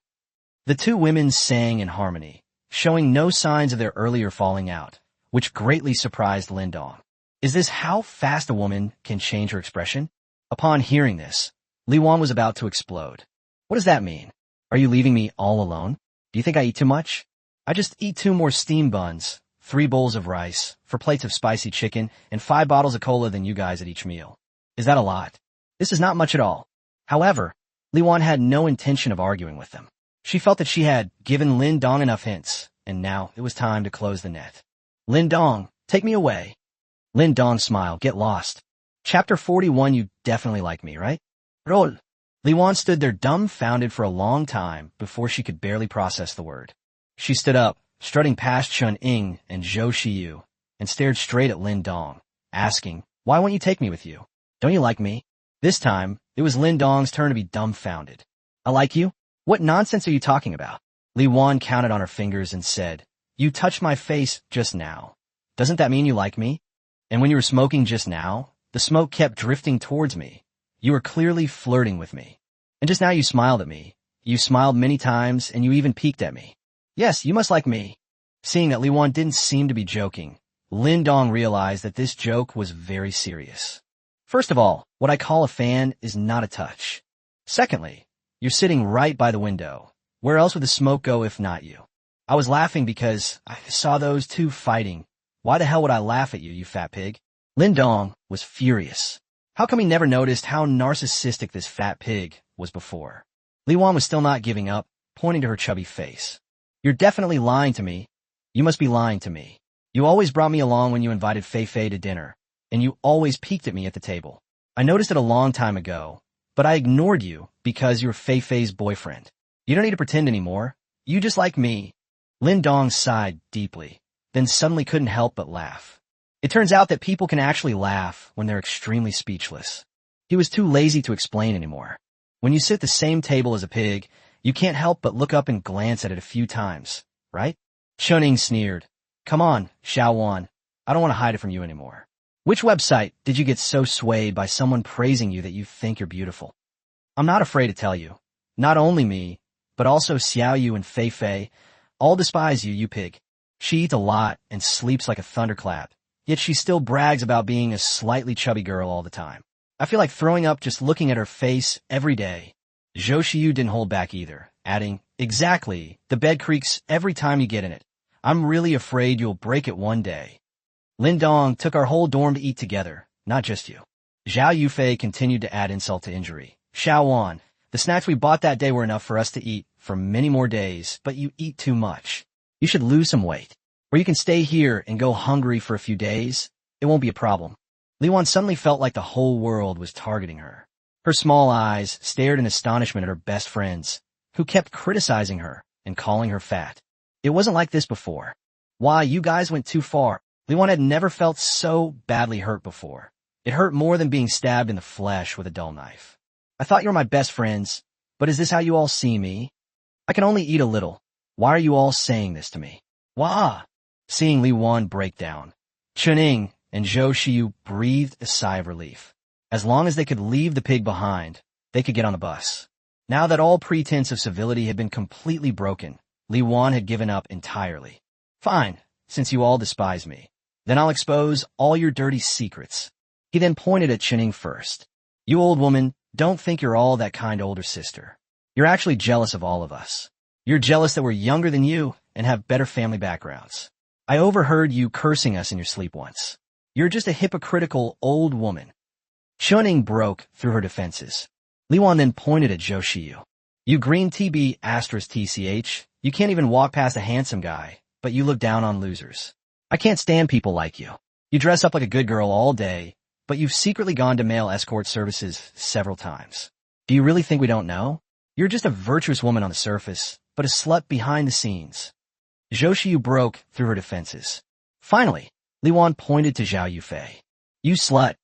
The two women sang in harmony, showing no signs of their earlier falling out, which greatly surprised Lin Dong. Is this how fast a woman can change her expression? Upon hearing this, Li Wan was about to explode. What does that mean? Are you leaving me all alone? Do you think I eat too much? I just eat 2 more steam buns, 3 bowls of rice, 4 plates of spicy chicken, and 5 bottles of cola than you guys at each meal. Is that a lot? This is not much at all. However, Li Wan had no intention of arguing with them. She felt that she had given Lin Dong enough hints, and now it was time to close the net. Lin Dong, take me away. Lin Dong smiled. Get lost. Chapter 41. You definitely like me, right? Roll. Li Wan stood there dumbfounded for a long time before she could barely process the word. She stood up, strutting past Chun Ing and Zhou Shiyu, and stared straight at Lin Dong, asking, "Why won't you take me with you? Don't you like me?" This time, it was Lin Dong's turn to be dumbfounded. "I like you? What nonsense are you talking about?" Li Wan counted on her fingers and said, "You touched my face just now. Doesn't that mean you like me? And when you were smoking just now, the smoke kept drifting towards me. You were clearly flirting with me. And just now you smiled at me. You smiled many times, and you even peeked at me. Yes, you must like me." Seeing that Li Wan didn't seem to be joking, Lin Dong realized that this joke was very serious. First of all, what I call a fan is not a touch. Secondly, you're sitting right by the window. Where else would the smoke go if not you? I was laughing because I saw those two fighting. Why the hell would I laugh at you, you fat pig? Lin Dong was furious. How come he never noticed how narcissistic this fat pig was before? Li Wan was still not giving up, pointing to her chubby face. "You're definitely lying to me. You must be lying to me. You always brought me along when you invited Fei Fei to dinner, and you always peeked at me at the table. I noticed it a long time ago, but I ignored you because you're Fei Fei's boyfriend. You don't need to pretend anymore. You just like me." Lin Dong sighed deeply, then suddenly couldn't help but laugh. It turns out that people can actually laugh when they're extremely speechless. He was too lazy to explain anymore. When you sit at the same table as a pig, you can't help but look up and glance at it a few times, right? Chuning sneered. "Come on, Xiao Wan. I don't want to hide it from you anymore. Which website did you get so swayed by someone praising you that you think you're beautiful? I'm not afraid to tell you. Not only me, but also Xiao Yu and Fei Fei all despise you, you pig. She eats a lot and sleeps like a thunderclap, yet she still brags about being a slightly chubby girl all the time. I feel like throwing up just looking at her face every day." Zhou Shiyu didn't hold back either, adding, "Exactly, the bed creaks every time you get in it. I'm really afraid you'll break it one day." Lin Dong took our whole dorm to eat together, not just you. Zhao Yufei continued to add insult to injury. "Xiao Wan, the snacks we bought that day were enough for us to eat for many more days, but you eat too much. You should lose some weight. Or you can stay here and go hungry for a few days. It won't be a problem." Li Wan suddenly felt like the whole world was targeting her. Her small eyes stared in astonishment at her best friends, who kept criticizing her and calling her fat. It wasn't like this before. "Why, you guys went too far." Li Wan had never felt so badly hurt before. It hurt more than being stabbed in the flesh with a dull knife. "I thought you were my best friends, but is this how you all see me? I can only eat a little. Why are you all saying this to me? Wah!" Seeing Li Wan break down, Chuning and Zhou Shiyu breathed a sigh of relief. As long as they could leave the pig behind, they could get on the bus. Now that all pretense of civility had been completely broken, Li Wan had given up entirely. "Fine, since you all despise me. Then I'll expose all your dirty secrets." He then pointed at Chuning first. "You old woman, don't think you're all that kind older sister. You're actually jealous of all of us. You're jealous that we're younger than you and have better family backgrounds. I overheard you cursing us in your sleep once. You're just a hypocritical old woman." Chuning broke through her defenses. Li Wan then pointed at Zhou Shiyu. "You green TB *TCH, you can't even walk past a handsome guy, but you look down on losers. I can't stand people like you. You dress up like a good girl all day, but you've secretly gone to male escort services several times. Do you really think we don't know? You're just a virtuous woman on the surface, but a slut behind the scenes." Zhou Shiyu broke through her defenses. Finally, Li Wan pointed to Zhao Yufei. "You slut.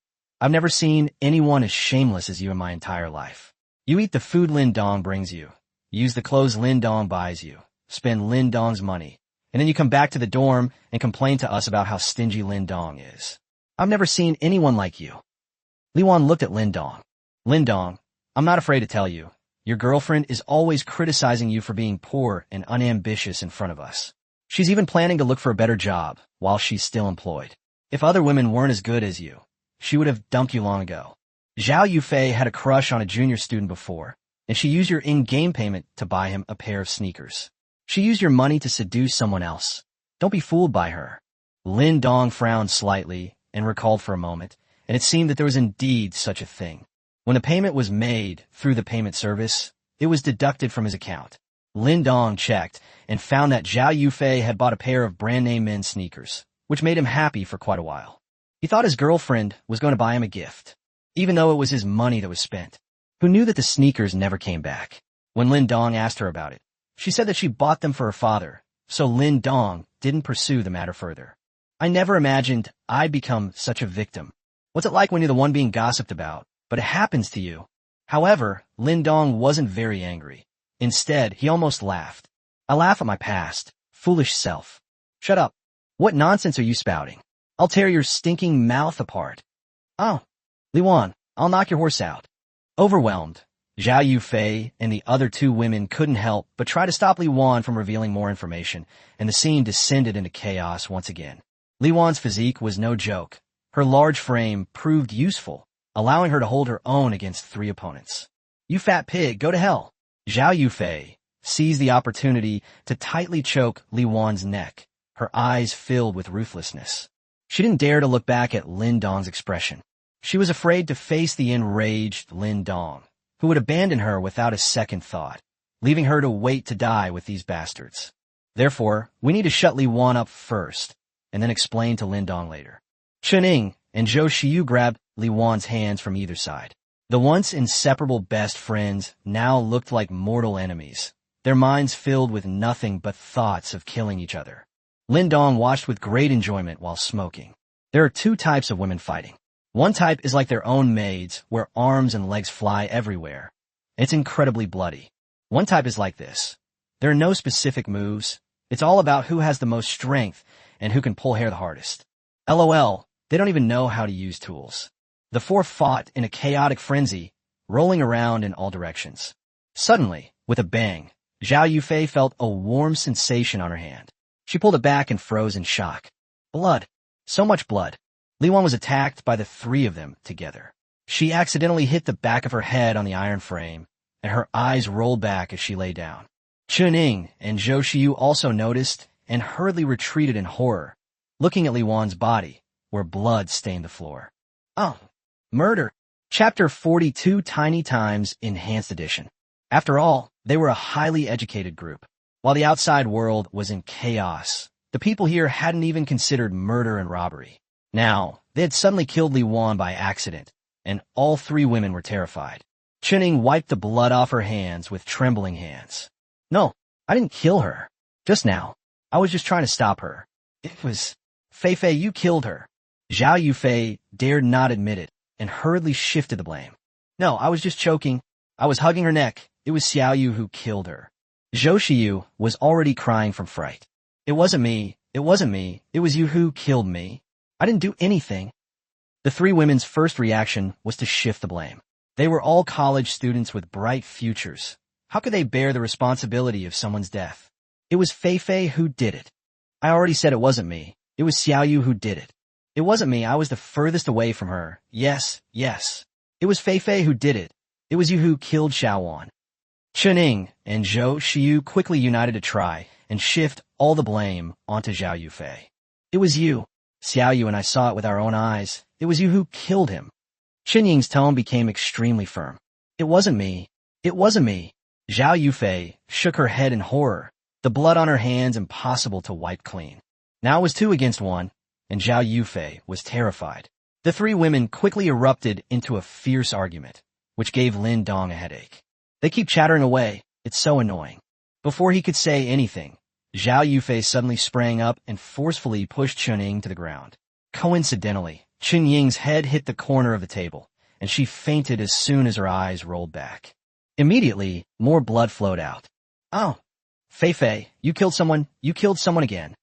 I've never seen anyone as shameless as you in my entire life. You eat the food Lin Dong brings you, use the clothes Lin Dong buys you, spend Lin Dong's money, and then you come back to the dorm and complain to us about how stingy Lin Dong is. I've never seen anyone like you." Li Wan looked at Lin Dong. "Lin Dong, I'm not afraid to tell you. Your girlfriend is always criticizing you for being poor and unambitious in front of us. She's even planning to look for a better job while she's still employed. If other women weren't as good as you, she would have dumped you long ago. Zhao Yufei had a crush on a junior student before, and she used your in-game payment to buy him a pair of sneakers. She used your money to seduce someone else. Don't be fooled by her." Lin Dong frowned slightly and recalled for a moment, and it seemed that there was indeed such a thing. When the payment was made through the payment service, it was deducted from his account. Lin Dong checked and found that Zhao Yufei had bought a pair of brand-name men's sneakers, which made him happy for quite a while. He thought his girlfriend was going to buy him a gift, even though it was his money that was spent. Who knew that the sneakers never came back? When Lin Dong asked her about it, she said that she bought them for her father, so Lin Dong didn't pursue the matter further. I never imagined I'd become such a victim. What's it like when you're the one being gossiped about, but it happens to you? However, Lin Dong wasn't very angry. Instead, he almost laughed. I laugh at my past, foolish self. Shut up. What nonsense are you spouting? I'll tear your stinking mouth apart. Oh, Li Wan, I'll knock your horse out. Overwhelmed, Zhao Yufei and the other two women couldn't help but try to stop Li Wan from revealing more information, and the scene descended into chaos once again. Li Wan's physique was no joke. Her large frame proved useful, allowing her to hold her own against 3 opponents. You fat pig, go to hell. Zhao Yufei seized the opportunity to tightly choke Li Wan's neck, her eyes filled with ruthlessness. She didn't dare to look back at Lin Dong's expression. She was afraid to face the enraged Lin Dong, who would abandon her without a second thought, leaving her to wait to die with these bastards. Therefore, we need to shut Li Wan up first, and then explain to Lin Dong later. Chen Ying and Zhou Xiyu grabbed Li Wan's hands from either side. The once inseparable best friends now looked like mortal enemies, their minds filled with nothing but thoughts of killing each other. Lin Dong watched with great enjoyment while smoking. There are 2 types of women fighting. One type is like their own maids, where arms and legs fly everywhere. It's incredibly bloody. One type is like this. There are no specific moves. It's all about who has the most strength and who can pull hair the hardest. LOL, they don't even know how to use tools. The 4 fought in a chaotic frenzy, rolling around in all directions. Suddenly, with a bang, Zhao Yufei felt a warm sensation on her hand. She pulled it back and froze in shock. Blood. So much blood. Li Wan was attacked by the 3 of them together. She accidentally hit the back of her head on the iron frame, and her eyes rolled back as she lay down. Chen Ying and Zhou Xiyu also noticed and hurriedly retreated in horror, looking at Li Wan's body, where blood stained the floor. Oh, murder. Chapter 42 Tiny Times Enhanced Edition. After all, they were a highly educated group. While the outside world was in chaos, the people here hadn't even considered murder and robbery. Now, they had suddenly killed Li Wan by accident, and all 3 women were terrified. Chen Ying wiped the blood off her hands with trembling hands. No, I didn't kill her. Just now. I was just trying to stop her. It was... Fei, you killed her. Zhao Yufei dared not admit it, and hurriedly shifted the blame. No, I was just choking. I was hugging her neck. It was Xiao Yu who killed her. Zhou Xiyu was already crying from fright. It wasn't me. It wasn't me. It was you who killed me. I didn't do anything. The 3 women's first reaction was to shift the blame. They were all college students with bright futures. How could they bear the responsibility of someone's death? It was Fei who did it. I already said it wasn't me. It was Xiao Yu who did it. It wasn't me. I was the furthest away from her. Yes. It was Fei who did it. It was you who killed Xiao Wan. Chen Ying and Zhou Xiyu quickly united to try and shift all the blame onto Zhao Yufei. It was you. Xiao Yu and I saw it with our own eyes. It was you who killed him. Chen Ying's tone became extremely firm. It wasn't me. It wasn't me. Zhao Yufei shook her head in horror, the blood on her hands impossible to wipe clean. Now it was 2 against 1, and Zhao Yufei was terrified. The 3 women quickly erupted into a fierce argument, which gave Lin Dong a headache. They keep chattering away. It's so annoying. Before he could say anything, Zhao Yufei suddenly sprang up and forcefully pushed Chen Ying to the ground. Coincidentally, Chen Ying's head hit the corner of the table, and she fainted as soon as her eyes rolled back. Immediately, more blood flowed out. Oh, Fei, you killed someone again.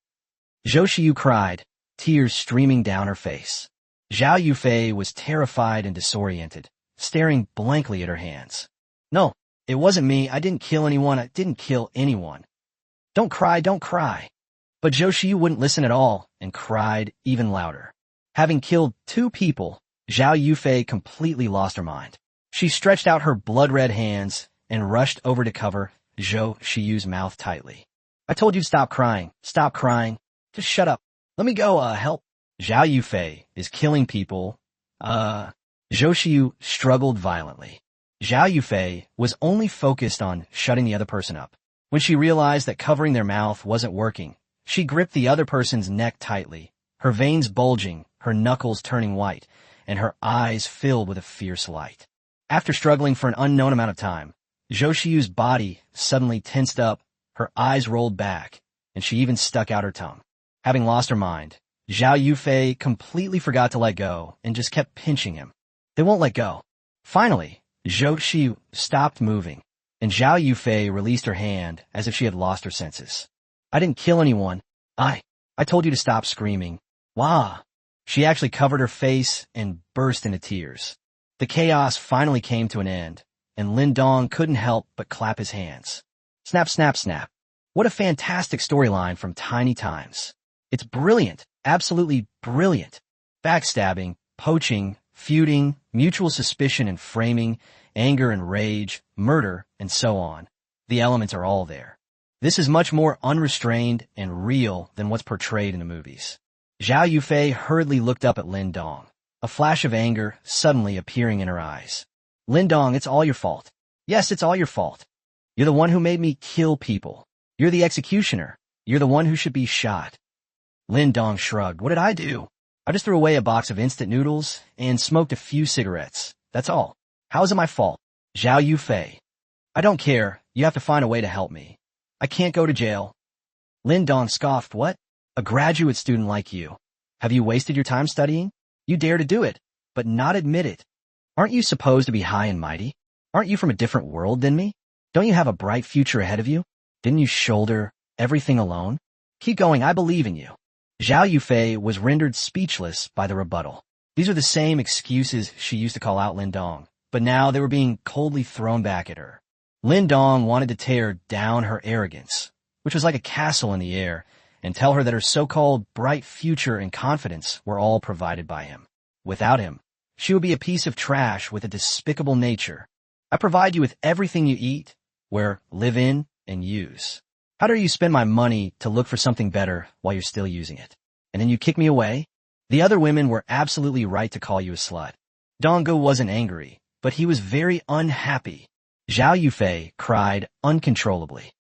Zhou Xiyu cried, tears streaming down her face. Zhao Yufei was terrified and disoriented, staring blankly at her hands. No, it wasn't me. I didn't kill anyone. Don't cry. But Zhou Xiyu wouldn't listen at all and cried even louder. Having killed 2 people, Zhao Yufei completely lost her mind. She stretched out her blood-red hands and rushed over to cover Zhou Xiyu's mouth tightly. I told you to stop crying. Stop crying. Just shut up. Let me go, help. Zhao Yufei is killing people. Zhou Xiyu struggled violently. Zhao Yufei was only focused on shutting the other person up. When she realized that covering their mouth wasn't working, she gripped the other person's neck tightly, her veins bulging, her knuckles turning white, and her eyes filled with a fierce light. After struggling for an unknown amount of time, Zhou Xiyu's body suddenly tensed up, her eyes rolled back, and she even stuck out her tongue. Having lost her mind, Zhao Yufei completely forgot to let go and just kept pinching him. They won't let go. Finally, Zhou Xi stopped moving, and Zhao Yufei released her hand as if she had lost her senses. I didn't kill anyone. I told you to stop screaming. Wah! She actually covered her face and burst into tears. The chaos finally came to an end, and Lin Dong couldn't help but clap his hands. Snap, snap, snap. What a fantastic storyline from Tiny Times. It's brilliant, absolutely brilliant. Backstabbing, poaching, feuding, mutual suspicion and framing, anger and rage, murder, and so on. The elements are all there. This is much more unrestrained and real than what's portrayed in the movies. Zhao Yufei hurriedly looked up at Lin Dong, a flash of anger suddenly appearing in her eyes. Lin Dong, it's all your fault. Yes, it's all your fault. You're the one who made me kill people. You're the executioner. You're the one who should be shot. Lin Dong shrugged. What did I do? I just threw away a box of instant noodles and smoked a few cigarettes. That's all. How is it my fault? Zhao Yufei. I don't care. You have to find a way to help me. I can't go to jail. Lin Dong scoffed. What? A graduate student like you. Have you wasted your time studying? You dare to do it, but not admit it. Aren't you supposed to be high and mighty? Aren't you from a different world than me? Don't you have a bright future ahead of you? Didn't you shoulder everything alone? Keep going, I believe in you. Zhao Yufei was rendered speechless by the rebuttal. These are the same excuses she used to call out Lin Dong, but now they were being coldly thrown back at her. Lin Dong wanted to tear down her arrogance, which was like a castle in the air, and tell her that her so-called bright future and confidence were all provided by him. Without him, she would be a piece of trash with a despicable nature. I provide you with everything you eat, wear, live in, and use. How dare you spend my money to look for something better while you're still using it? And then you kick me away? The other women were absolutely right to call you a slut. Donggu wasn't angry, but he was very unhappy. Zhao Yufei cried uncontrollably.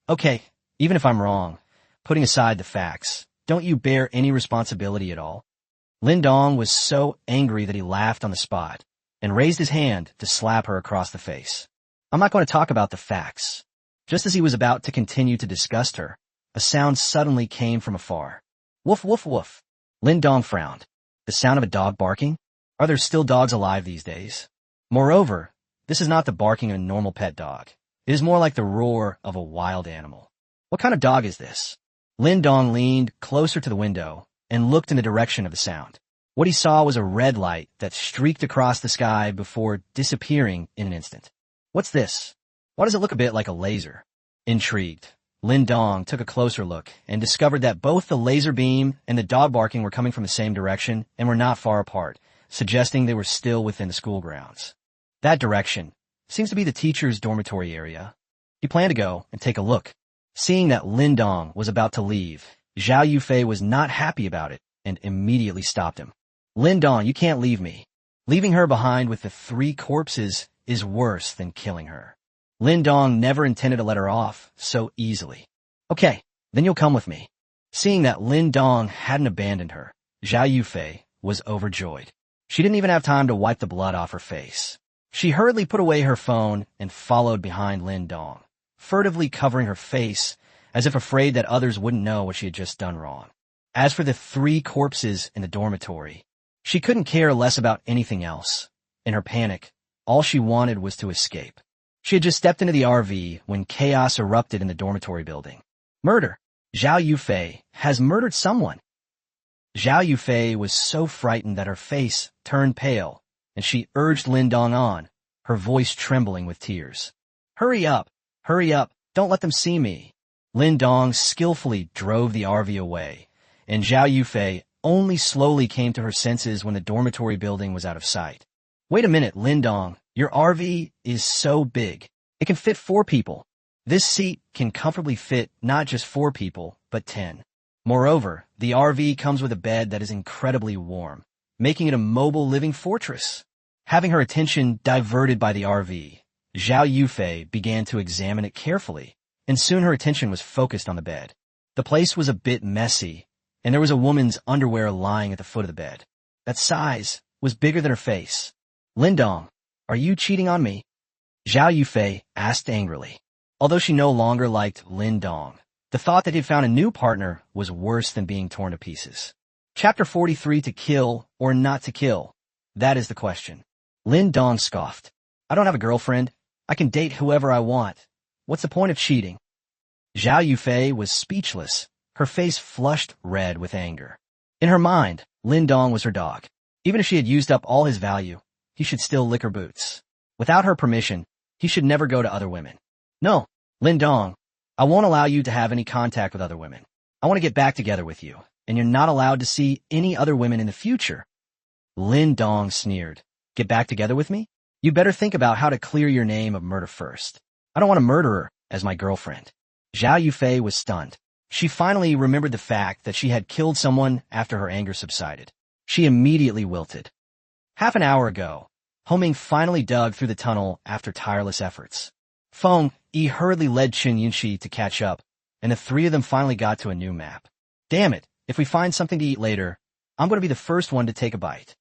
Okay, even if I'm wrong, putting aside the facts, don't you bear any responsibility at all? Lin Dong was so angry that he laughed on the spot and raised his hand to slap her across the face. I'm not going to talk about the facts. Just as he was about to continue to disgust her, a sound suddenly came from afar. Woof, woof, woof. Lin Dong frowned. The sound of a dog barking? Are there still dogs alive these days? Moreover, this is not the barking of a normal pet dog. It is more like the roar of a wild animal. What kind of dog is this? Lin Dong leaned closer to the window and looked in the direction of the sound. What he saw was a red light that streaked across the sky before disappearing in an instant. What's this? Why does it look a bit like a laser? Intrigued, Lin Dong took a closer look and discovered that both the laser beam and the dog barking were coming from the same direction and were not far apart, suggesting they were still within the school grounds. That direction seems to be the teacher's dormitory area. He planned to go and take a look. Seeing that Lin Dong was about to leave, Zhao Yufei was not happy about it and immediately stopped him. Lin Dong, you can't leave me. Leaving her behind with the 3 corpses is worse than killing her. Lin Dong never intended to let her off so easily. Okay, then you'll come with me. Seeing that Lin Dong hadn't abandoned her, Zhao Yufei was overjoyed. She didn't even have time to wipe the blood off her face. She hurriedly put away her phone and followed behind Lin Dong, furtively covering her face as if afraid that others wouldn't know what she had just done wrong. As for the 3 corpses in the dormitory, she couldn't care less about anything else. In her panic, all she wanted was to escape. She had just stepped into the RV when chaos erupted in the dormitory building. Murder! Zhao Yufei has murdered someone. Zhao Yufei was so frightened that her face turned pale, and she urged Lin Dong on, her voice trembling with tears. Hurry up! Hurry up! Don't let them see me! Lin Dong skillfully drove the RV away, and Zhao Yufei only slowly came to her senses when the dormitory building was out of sight. Wait a minute, Lin Dong. Your RV is so big. It can fit 4 people. This seat can comfortably fit not just 4 people, but 10. Moreover, the RV comes with a bed that is incredibly warm, making it a mobile living fortress. Having her attention diverted by the RV, Zhao Yufei began to examine it carefully, and soon her attention was focused on the bed. The place was a bit messy, and there was a woman's underwear lying at the foot of the bed. That size was bigger than her face. Lin Dong, are you cheating on me? Zhao Yufei asked angrily. Although she no longer liked Lin Dong, The thought that he'd found a new partner was worse than being torn to pieces. Chapter 43, to kill or not to kill? That is the question. Lin Dong scoffed. I don't have a girlfriend. I can date whoever I want. What's the point of cheating? Zhao Yufei was speechless, her face flushed red with anger. In her mind, Lin Dong was her dog. Even if she had used up all his value, he should still lick her boots. Without her permission, he should never go to other women. No, Lin Dong, I won't allow you to have any contact with other women. I want to get back together with you, and you're not allowed to see any other women in the future. Lin Dong sneered. Get back together with me? You better think about how to clear your name of murder first. I don't want a murderer as my girlfriend. Zhao Yufei was stunned. She finally remembered the fact that she had killed someone after her anger subsided. She immediately wilted. Half an hour ago, Homing finally dug through the tunnel after tireless efforts. Feng Yi hurriedly led Chen Yunxi to catch up, and the three of them finally got to a new map. Damn it, if we find something to eat later, I'm going to be the first one to take a bite.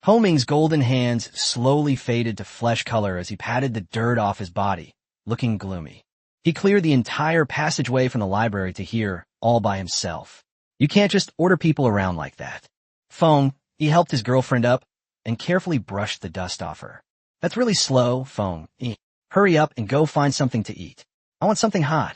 Homing's golden hands slowly faded to flesh color as he patted the dirt off his body, looking gloomy. He cleared the entire passageway from the library to here, all by himself. You can't just order people around like that. Feng Yi helped his girlfriend up and carefully brushed the dust off her. That's really slow, Feng Yi. Hurry up and go find something to eat. I want something hot.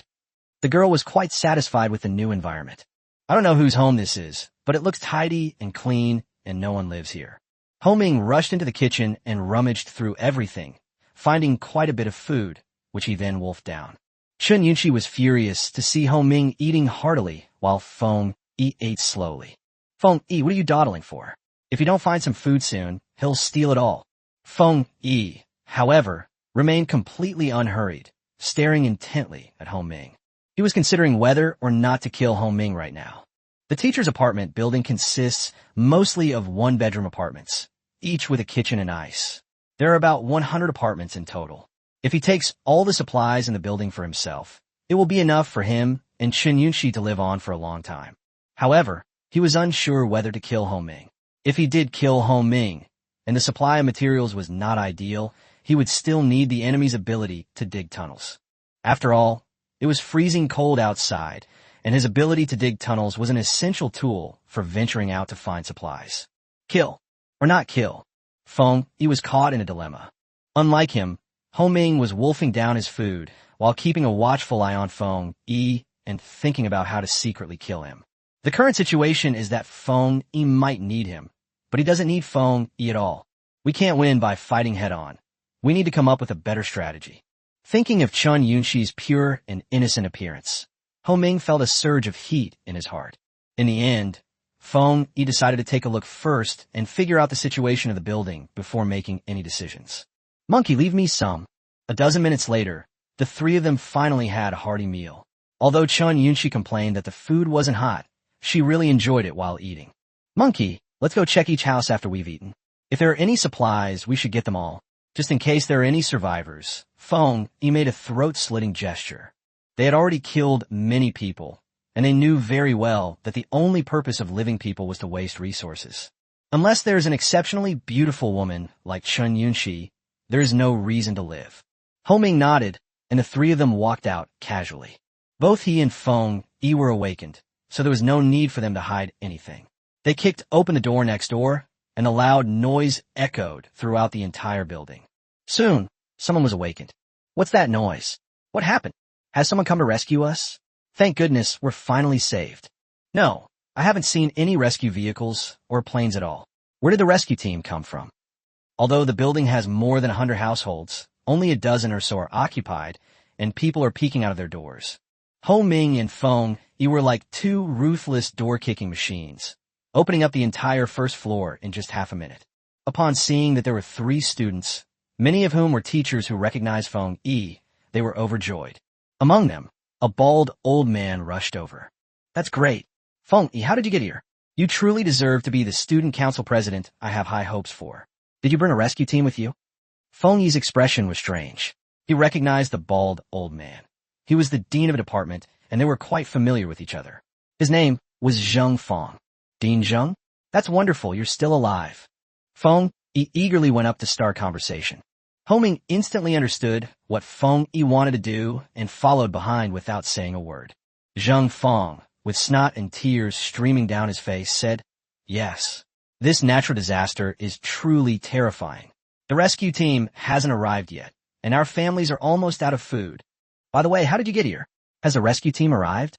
The girl was quite satisfied with the new environment. I don't know whose home this is, but it looks tidy and clean and no one lives here. Homing rushed into the kitchen and rummaged through everything, finding quite a bit of food, which he then wolfed down. Chen Yunxi was furious to see Homing eating heartily while Feng Yi ate slowly. Feng Yi, what are you dawdling for? If you don't find some food soon, he'll steal it all. Feng Yi, however, remained completely unhurried, staring intently at Homing. He was considering whether or not to kill Homing right now. The teacher's apartment building consists mostly of one-bedroom apartments, each with a kitchen and ice. There are about 100 apartments in total. If he takes all the supplies in the building for himself, it will be enough for him and Chen Yunxi to live on for a long time. However, he was unsure whether to kill Homing. If he did kill Homing, and the supply of materials was not ideal, he would still need the enemy's ability to dig tunnels. After all, it was freezing cold outside, and his ability to dig tunnels was an essential tool for venturing out to find supplies. Kill, or not kill? Feng Yi was caught in a dilemma. Unlike him, Homing was wolfing down his food while keeping a watchful eye on Feng Yi and thinking about how to secretly kill him. The current situation is that Feng Yi might need him, but he doesn't need Feng Yi at all. We can't win by fighting head-on. We need to come up with a better strategy. Thinking of Chen Yunxi's pure and innocent appearance, Homing felt a surge of heat in his heart. In the end, Feng Yi decided to take a look first and figure out the situation of the building before making any decisions. Monkey, leave me some. A dozen minutes later, the three of them finally had a hearty meal. Although Chen Yunxi complained that the food wasn't hot, she really enjoyed it while eating. Monkey, let's go check each house after we've eaten. If there are any supplies, we should get them all, just in case there are any survivors. Feng Yi made a throat-slitting gesture. They had already killed many people, and they knew very well that the only purpose of living people was to waste resources. Unless there is an exceptionally beautiful woman like Chen Yunxi, there is no reason to live. Homing nodded, and the three of them walked out casually. Both he and Feng Yi were awakened, so there was no need for them to hide anything. They kicked open the door next door, and the loud noise echoed throughout the entire building. Soon, someone was awakened. What's that noise? What happened? Has someone come to rescue us? Thank goodness we're finally saved. No, I haven't seen any rescue vehicles or planes at all. Where did the rescue team come from? Although the building has more than 100 households, only a dozen or so are occupied, and people are peeking out of their doors. Ho Ming and Feng Yi were like two ruthless door-kicking machines, opening up the entire first floor in just half a minute. Upon seeing that there were 3 students, many of whom were teachers who recognized Feng Yi, they were overjoyed. Among them, a bald old man rushed over. That's great. Feng Yi, how did you get here? You truly deserve to be the student council president I have high hopes for. Did you bring a rescue team with you? Feng Yi's expression was strange. He recognized the bald old man. He was the dean of a department, and they were quite familiar with each other. His name was Zheng Feng. Dean Zheng? That's wonderful, you're still alive. Feng Yi eagerly went up to start conversation. Homing instantly understood what Feng Yi wanted to do and followed behind without saying a word. Zheng Fong, with snot and tears streaming down his face, said, "Yes. This natural disaster is truly terrifying. The rescue team hasn't arrived yet, and our families are almost out of food. By the way, how did you get here? Has the rescue team arrived?"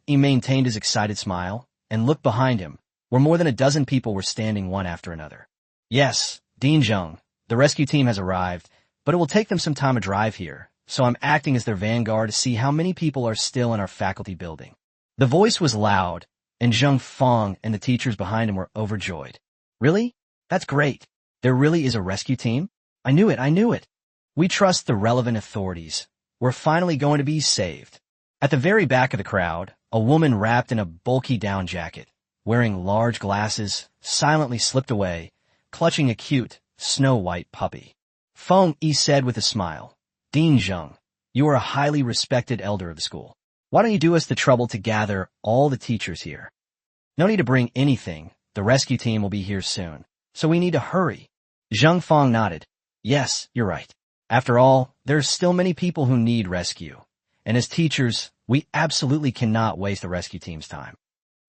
He maintained his excited smile and looked behind him, where more than a dozen people were standing one after another. "Yes, Dean Zheng, the rescue team has arrived, but it will take them some time to drive here, so I'm acting as their vanguard to see how many people are still in our faculty building." The voice was loud, and Zheng Fong and the teachers behind him were overjoyed. "Really? That's great. There really is a rescue team? I knew it. We trust the relevant authorities. We're finally going to be saved." At the very back of the crowd, a woman wrapped in a bulky down jacket, wearing large glasses, silently slipped away, clutching a cute, snow-white puppy. He said with a smile, "Dean Zheng, you are a highly respected elder of the school. Why don't you do us the trouble to gather all the teachers here? No need to bring anything. The rescue team will be here soon, so we need to hurry." Zheng Fong nodded. "Yes, you're right. After all, there are still many people who need rescue, and as teachers, we absolutely cannot waste the rescue team's time."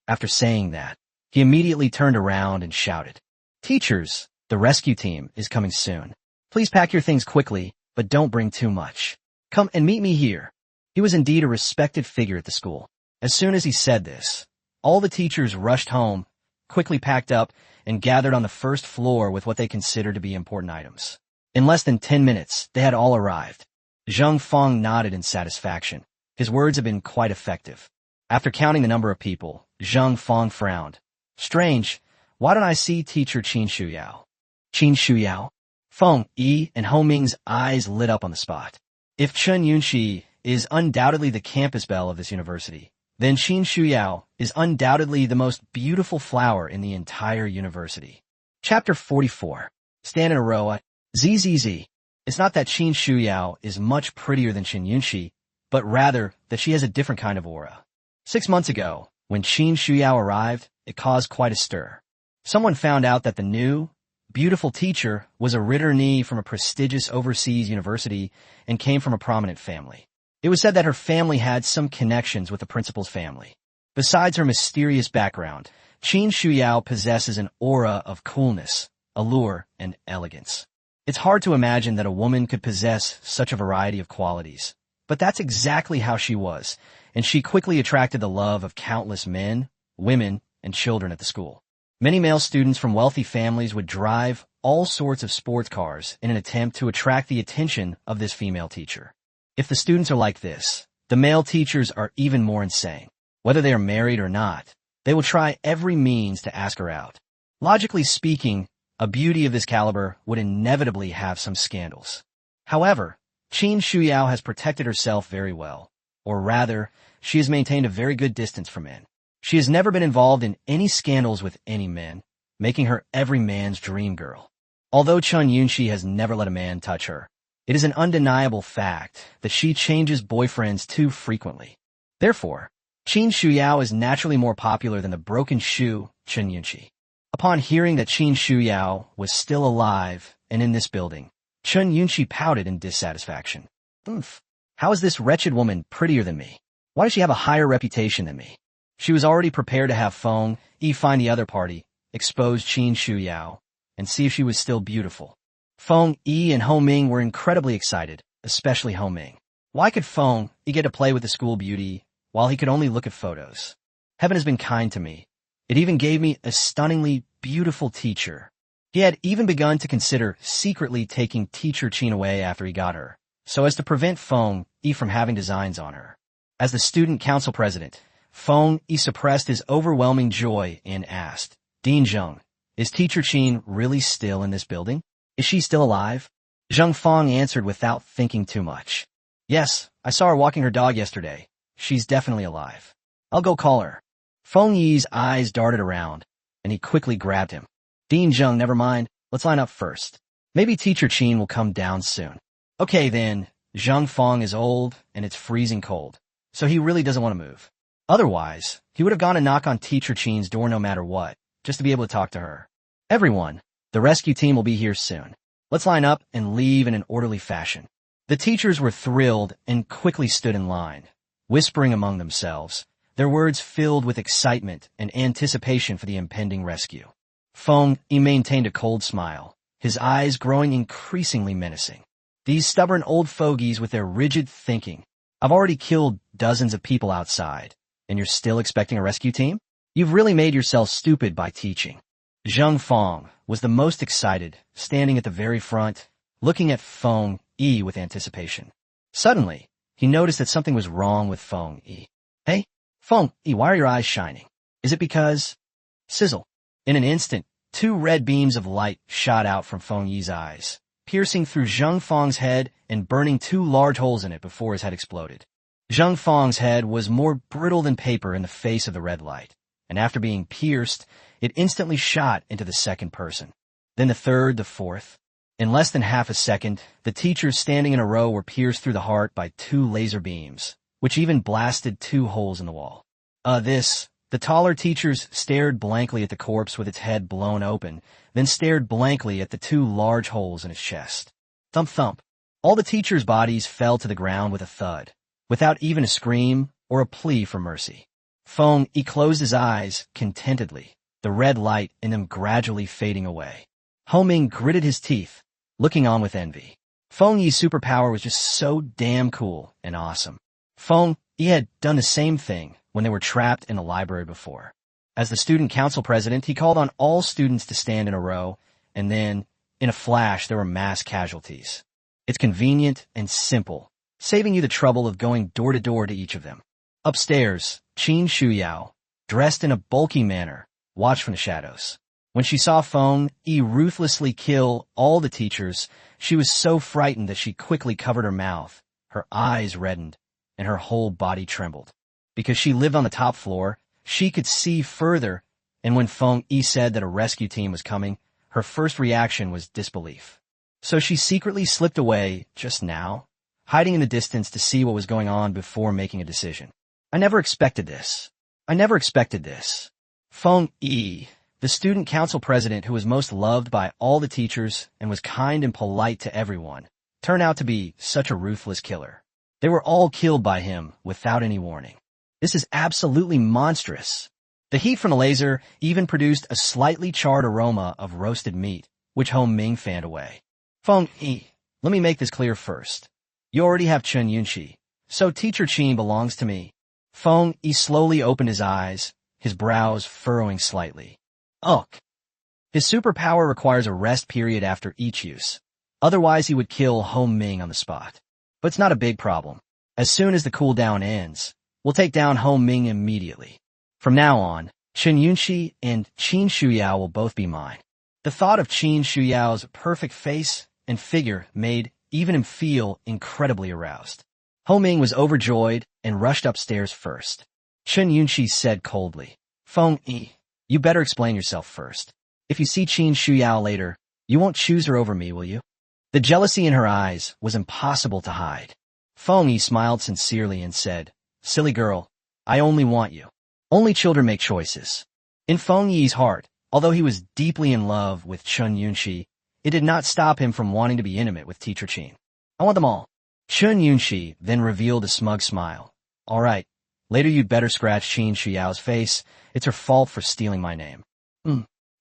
After saying that, he immediately turned around and shouted, "Teachers, the rescue team is coming soon. Please pack your things quickly, but don't bring too much. Come and meet me here." He was indeed a respected figure at the school. As soon as he said this, all the teachers rushed home, quickly packed up, and gathered on the first floor with what they considered to be important items. In less than 10 minutes, they had all arrived. Zheng Fong nodded in satisfaction. His words had been quite effective. After counting the number of people, Zheng Fong frowned. "Strange, why don't I see teacher Qin Shuyao?" "Qin Shuyao?" And Ho Ming's eyes lit up on the spot. If Chen Yunxi is undoubtedly the campus belle of this university, then Qin Shuyao is undoubtedly the most beautiful flower in the entire university. Chapter 44. Stand in a row. ZZZ. It's not that Qin Shuyao is much prettier than Chen Yunxi, but rather that she has a different kind of aura. 6 months ago, when Qin Shuyao arrived, it caused quite a stir. Someone found out that the new, beautiful teacher was a returnee from a prestigious overseas university and came from a prominent family. It was said that her family had some connections with the principal's family. Besides her mysterious background, Qin Shuyao possesses an aura of coolness, allure, and elegance. It's hard to imagine that a woman could possess such a variety of qualities, but that's exactly how she was, and she quickly attracted the love of countless men, women, and children at the school. Many male students from wealthy families would drive all sorts of sports cars in an attempt to attract the attention of this female teacher. If the students are like this, the male teachers are even more insane. Whether they are married or not, they will try every means to ask her out. Logically speaking, a beauty of this caliber would inevitably have some scandals. However, Qin Shuyao has protected herself very well, or rather, she has maintained a very good distance from men. She has never been involved in any scandals with any men, making her every man's dream girl. Although Chen Yunxi has never let a man touch her, it is an undeniable fact that she changes boyfriends too frequently. Therefore, Qin Shuyao is naturally more popular than the broken shoe Chen Yunxi. Upon hearing that Qin Shuyao was still alive and in this building, Chen Yunxi pouted in dissatisfaction. How is this wretched woman prettier than me? Why does she have a higher reputation than me?" She was already prepared to have find the other party, expose Qin Shuyao, and see if she was still beautiful. And Ho Ming were incredibly excited, especially Ho Ming. Why could get to play with the school beauty while he could only look at photos? Heaven has been kind to me. It even gave me a stunningly beautiful teacher. He had even begun to consider secretly taking teacher Qin away after he got her, so as to prevent from having designs on her. As the student council president, suppressed his overwhelming joy and asked, "Dean Zheng, is teacher Qin really still in this building? Is she still alive?" Zheng Fong answered without thinking too much. "Yes, I saw her walking her dog yesterday. She's definitely alive. I'll go call her." Feng Yi's eyes darted around, and he quickly grabbed him. "Dean Zheng, never mind. Let's line up first. Maybe teacher Qin will come down soon." "Okay then, Zheng Fong is old and it's freezing cold, so he really doesn't want to move. Otherwise, he would have gone to knock on teacher Qin's door no matter what, just to be able to talk to her. Everyone, the rescue team will be here soon. Let's line up and leave in an orderly fashion." The teachers were thrilled and quickly stood in line, whispering among themselves, their words filled with excitement and anticipation for the impending rescue. Feng Yi maintained a cold smile, his eyes growing increasingly menacing. These stubborn old fogies with their rigid thinking. I've already killed dozens of people outside, and you're still expecting a rescue team? You've really made yourself stupid by teaching. Zheng Feng was the most excited, standing at the very front, looking at Feng Yi with anticipation. Suddenly, he noticed that something was wrong with Feng Yi. Hey, Feng Yi, why are your eyes shining? Is it because... Sizzle. In an instant, 2 red beams of light shot out from Feng Yi's eyes, piercing through Zheng Feng's head and burning 2 large holes in it before his head exploded. Zheng Feng's head was more brittle than paper in the face of the red light, and after being pierced, it instantly shot into the second person. Then the third, the fourth. In less than half a second, the teachers standing in a row were pierced through the heart by 2 laser beams, which even blasted 2 holes in the wall. The taller teachers stared blankly at the corpse with its head blown open, then stared blankly at the 2 large holes in its chest. Thump thump. All the teachers' bodies fell to the ground with a thud, without even a scream or a plea for mercy. Feng Yi closed his eyes contentedly, the red light in them gradually fading away. Ho Ming gritted his teeth, looking on with envy. Feng Yi's superpower was just so damn cool and awesome. Feng Yi had done the same thing when they were trapped in the library before. As the student council president, he called on all students to stand in a row, and then, in a flash, there were mass casualties. It's convenient and simple, saving you the trouble of going door to door to each of them. Upstairs, Qin Shuyao, dressed in a bulky manner, watched from the shadows. When she saw Feng Yi ruthlessly kill all the teachers, she was so frightened that she quickly covered her mouth, her eyes reddened, and her whole body trembled. Because she lived on the top floor, she could see further, and when Feng Yi said that a rescue team was coming, her first reaction was disbelief. So she secretly slipped away just now, hiding in the distance to see what was going on before making a decision. I never expected this. Feng Yi, the student council president who was most loved by all the teachers and was kind and polite to everyone, turned out to be such a ruthless killer. They were all killed by him without any warning. This is absolutely monstrous. The heat from the laser even produced a slightly charred aroma of roasted meat, which Ho Ming fanned away. Feng Yi, let me make this clear first. You already have Chen Yunxi, so Teacher Qin belongs to me. Feng Yi slowly opened his eyes, his brows furrowing slightly. Ugh. His superpower requires a rest period after each use. Otherwise, he would kill Ho Ming on the spot. But it's not a big problem. As soon as the cooldown ends, we'll take down Ho Ming immediately. From now on, Chen Yunxi and Qin Shuyao will both be mine. The thought of Qin Shuyao's perfect face and figure made even him feel incredibly aroused. Ho Ming was overjoyed and rushed upstairs first. Chen Yunxi said coldly, Feng Yi, you better explain yourself first. If you see Qin Shuyao later, you won't choose her over me, will you? The jealousy in her eyes was impossible to hide. Feng Yi smiled sincerely and said, Silly girl, I only want you. Only children make choices. In Feng Yi's heart, although he was deeply in love with Chen Yunxi, it did not stop him from wanting to be intimate with Teacher Qin. I want them all. Chen Yunxi then revealed a smug smile. All right, later you'd better scratch Qin Shuyao's face. It's her fault for stealing my name.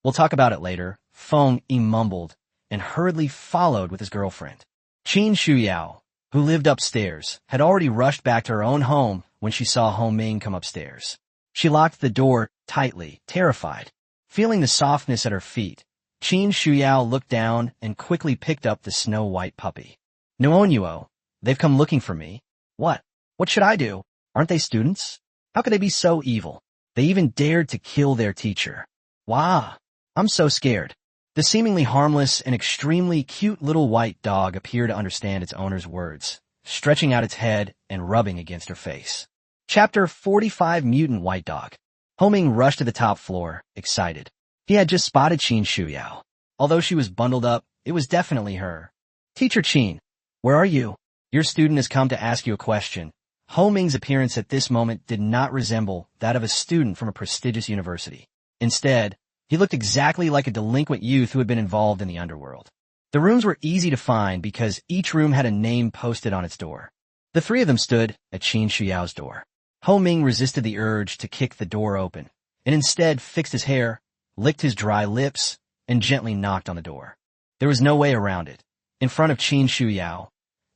We'll talk about it later, Feng Yi mumbled, and hurriedly followed with his girlfriend. Qin Shuyao, who lived upstairs, had already rushed back to her own home when she saw Ho Ming come upstairs. She locked the door tightly, terrified. Feeling the softness at her feet, Qin Shuyao looked down and quickly picked up the snow-white puppy. Nuonuo, they've come looking for me. What? What should I do? Aren't they students? How could they be so evil? They even dared to kill their teacher. Wah! I'm so scared. The seemingly harmless and extremely cute little white dog appeared to understand its owner's words, stretching out its head and rubbing against her face. Chapter 45 Mutant White Dog. Ho Ming rushed to the top floor, excited. He had just spotted Qin Shuyao. Although she was bundled up, it was definitely her. Teacher Qin, where are you? Your student has come to ask you a question. Ho Ming's appearance at this moment did not resemble that of a student from a prestigious university. Instead, he looked exactly like a delinquent youth who had been involved in the underworld. The rooms were easy to find because each room had a name posted on its door. The three of them stood at Qin Shuyao's door. Ho Ming resisted the urge to kick the door open, and instead fixed his hair, licked his dry lips, and gently knocked on the door. There was no way around it. In front of Qin Shuyao,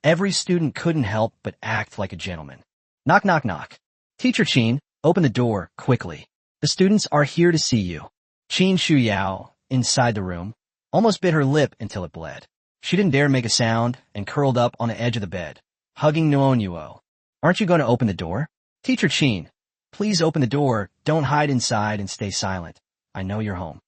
every student couldn't help but act like a gentleman. Knock, knock, knock. Teacher Qin, open the door, quickly. The students are here to see you. Qin Shuyao, inside the room, almost bit her lip until it bled. She didn't dare make a sound and curled up on the edge of the bed, hugging Nuonyuo. Aren't you going to open the door? Teacher Qin, please open the door. Don't hide inside and stay silent. I know you're home.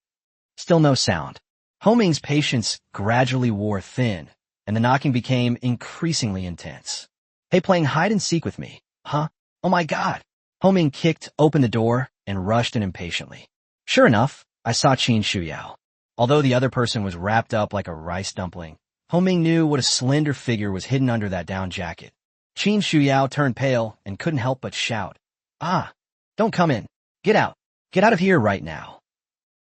Still no sound. Ho Ming's patience gradually wore thin, and the knocking became increasingly intense. Hey, playing hide and seek with me, huh? Oh my God. Ho Ming kicked open the door and rushed in impatiently. Sure enough, I saw Qin Shuyao. Although the other person was wrapped up like a rice dumpling, Ho Ming knew what a slender figure was hidden under that down jacket. Qin Shuyao turned pale and couldn't help but shout, Ah! Don't come in. Get out. Get out of here right now.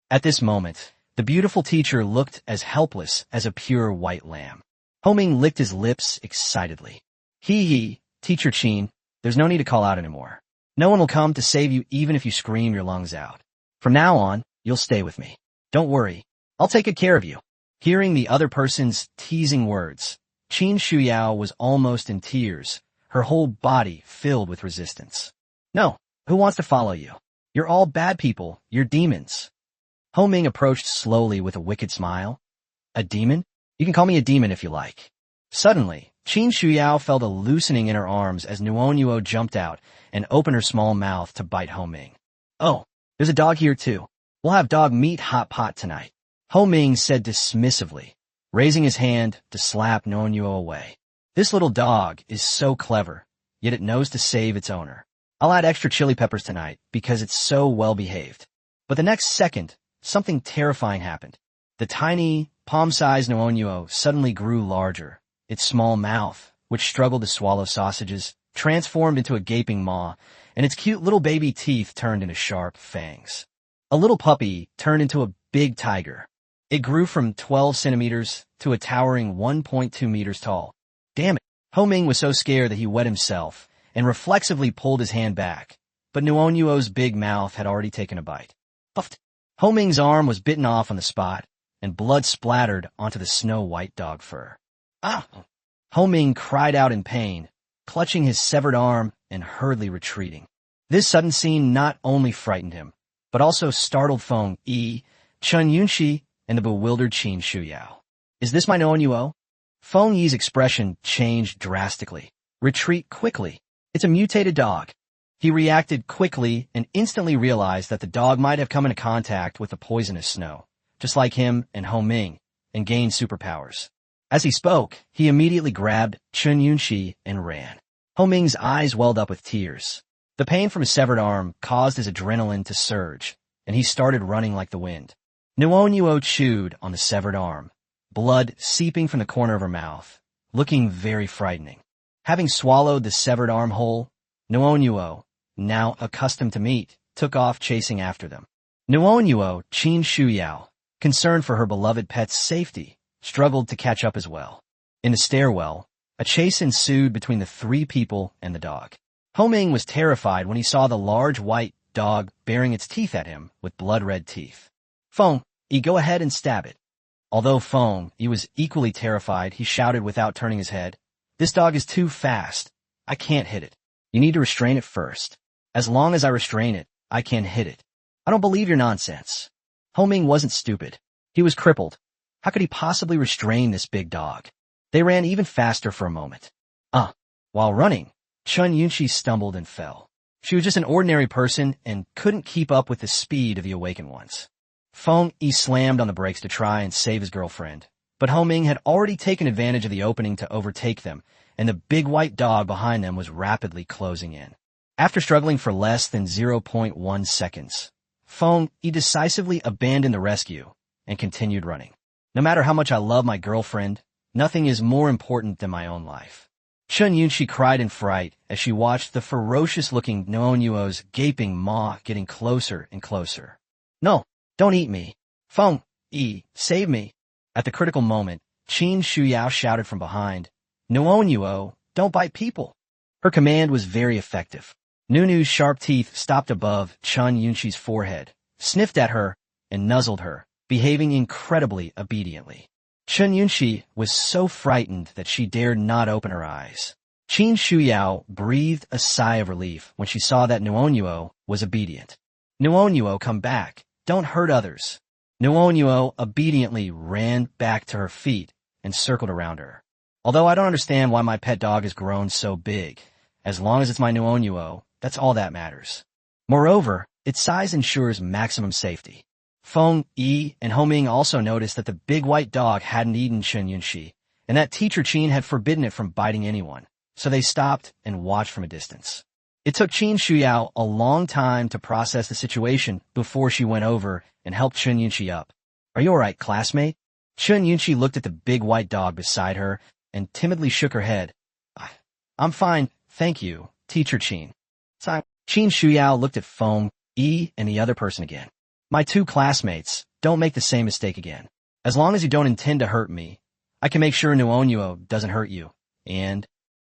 At this moment, the beautiful teacher looked as helpless as a pure white lamb. Ho Ming licked his lips excitedly. Hee, Teacher Qin, there's no need to call out anymore. No one will come to save you even if you scream your lungs out. From now on, you'll stay with me. Don't worry. I'll take good care of you. Hearing the other person's teasing words, Qin Shuyao was almost in tears, her whole body filled with resistance. No, who wants to follow you? You're all bad people, you're demons. Ho Ming approached slowly with a wicked smile. A demon? You can call me a demon if you like. Suddenly, Qin Shuyao felt a loosening in her arms as Nuonyuo jumped out and opened her small mouth to bite Ho Ming. Oh, there's a dog here too. We'll have dog meat hot pot tonight. Ho Ming said dismissively, raising his hand to slap Nuonyuo away. This little dog is so clever, yet it knows to save its owner. I'll add extra chili peppers tonight because it's so well behaved. But the next second, something terrifying happened. The tiny, palm-sized Nuonyuo suddenly grew larger. Its small mouth, which struggled to swallow sausages, transformed into a gaping maw, and its cute little baby teeth turned into sharp fangs. A little puppy turned into a big tiger. It grew from 12 centimeters to a towering 1.2 meters tall. Damn it! Ho Ming was so scared that he wet himself and reflexively pulled his hand back, but Nuonyuo's big mouth had already taken a bite. Puffed! Ho Ming's arm was bitten off on the spot, and blood splattered onto the snow-white dog fur. Ah! Ho Ming cried out in pain, clutching his severed arm and hurriedly retreating. This sudden scene not only frightened him, but also startled Feng Yi, Chun Yunxi, and the bewildered Qin Shuyao. Is this my Nuonyuo? Feng Yi's expression changed drastically. Retreat quickly. It's a mutated dog. He reacted quickly and instantly realized that the dog might have come into contact with the poisonous snow, just like him and Ho Ming, and gained superpowers. As he spoke, he immediately grabbed Chun Yunxi and ran. Ho Ming's eyes welled up with tears. The pain from his severed arm caused his adrenaline to surge, and he started running like the wind. Nuonyuo chewed on the severed arm, blood seeping from the corner of her mouth, looking very frightening. Having swallowed the severed arm whole, Nuonyuo, now accustomed to meat, took off chasing after them. Nuonyuo, Qin Shuyao, concerned for her beloved pet's safety, struggled to catch up as well. In the stairwell, a chase ensued between the three people and the dog. Ho Ming was terrified when he saw the large white dog baring its teeth at him with blood-red teeth. Feng Yi, go ahead and stab it. Although Feng Yi was equally terrified, he shouted without turning his head, This dog is too fast. I can't hit it. You need to restrain it first. As long as I restrain it, I can hit it. I don't believe your nonsense. Ho Ming wasn't stupid. He was crippled. How could he possibly restrain this big dog? They ran even faster for a moment. While running, Chun Yunxi stumbled and fell. She was just an ordinary person and couldn't keep up with the speed of the awakened ones. Feng Yi slammed on the brakes to try and save his girlfriend, but Ho Ming had already taken advantage of the opening to overtake them, and the big white dog behind them was rapidly closing in. After struggling for less than 0.1 seconds, Feng Yi decisively abandoned the rescue and continued running. No matter how much I love my girlfriend, nothing is more important than my own life. Chun Yunxi cried in fright as she watched the ferocious-looking Nuonyuo's gaping maw getting closer and closer. No, don't eat me. Feng Yi, save me. At the critical moment, Qin Shuyao shouted from behind, Nuonyuo, don't bite people. Her command was very effective. Nunu's sharp teeth stopped above Chun Yunshi's forehead, sniffed at her, and nuzzled her, behaving incredibly obediently. Chun Yunshi was so frightened that she dared not open her eyes. Qin Shuyao breathed a sigh of relief when she saw that Nuonyuo was obedient. Nuonyuo, come back. Don't hurt others. Nuonyuo obediently ran back to her feet and circled around her. Although I don't understand why my pet dog has grown so big, as long as it's my Nuonyuo, that's all that matters. Moreover, its size ensures maximum safety. Feng Yi and Homing also noticed that the big white dog hadn't eaten Chun Yunshi, and that Teacher Qin had forbidden it from biting anyone, so they stopped and watched from a distance. It took Qin Shuyao a long time to process the situation before she went over and helped Chun Yunshi up. Are you alright, classmate? Chun Yunshi looked at the big white dog beside her and timidly shook her head. I'm fine, thank you, Teacher Qin. Qin Shuyao looked at Feng Yi and the other person again. My two classmates, don't make the same mistake again. As long as you don't intend to hurt me, I can make sure Nuonyuo doesn't hurt you. And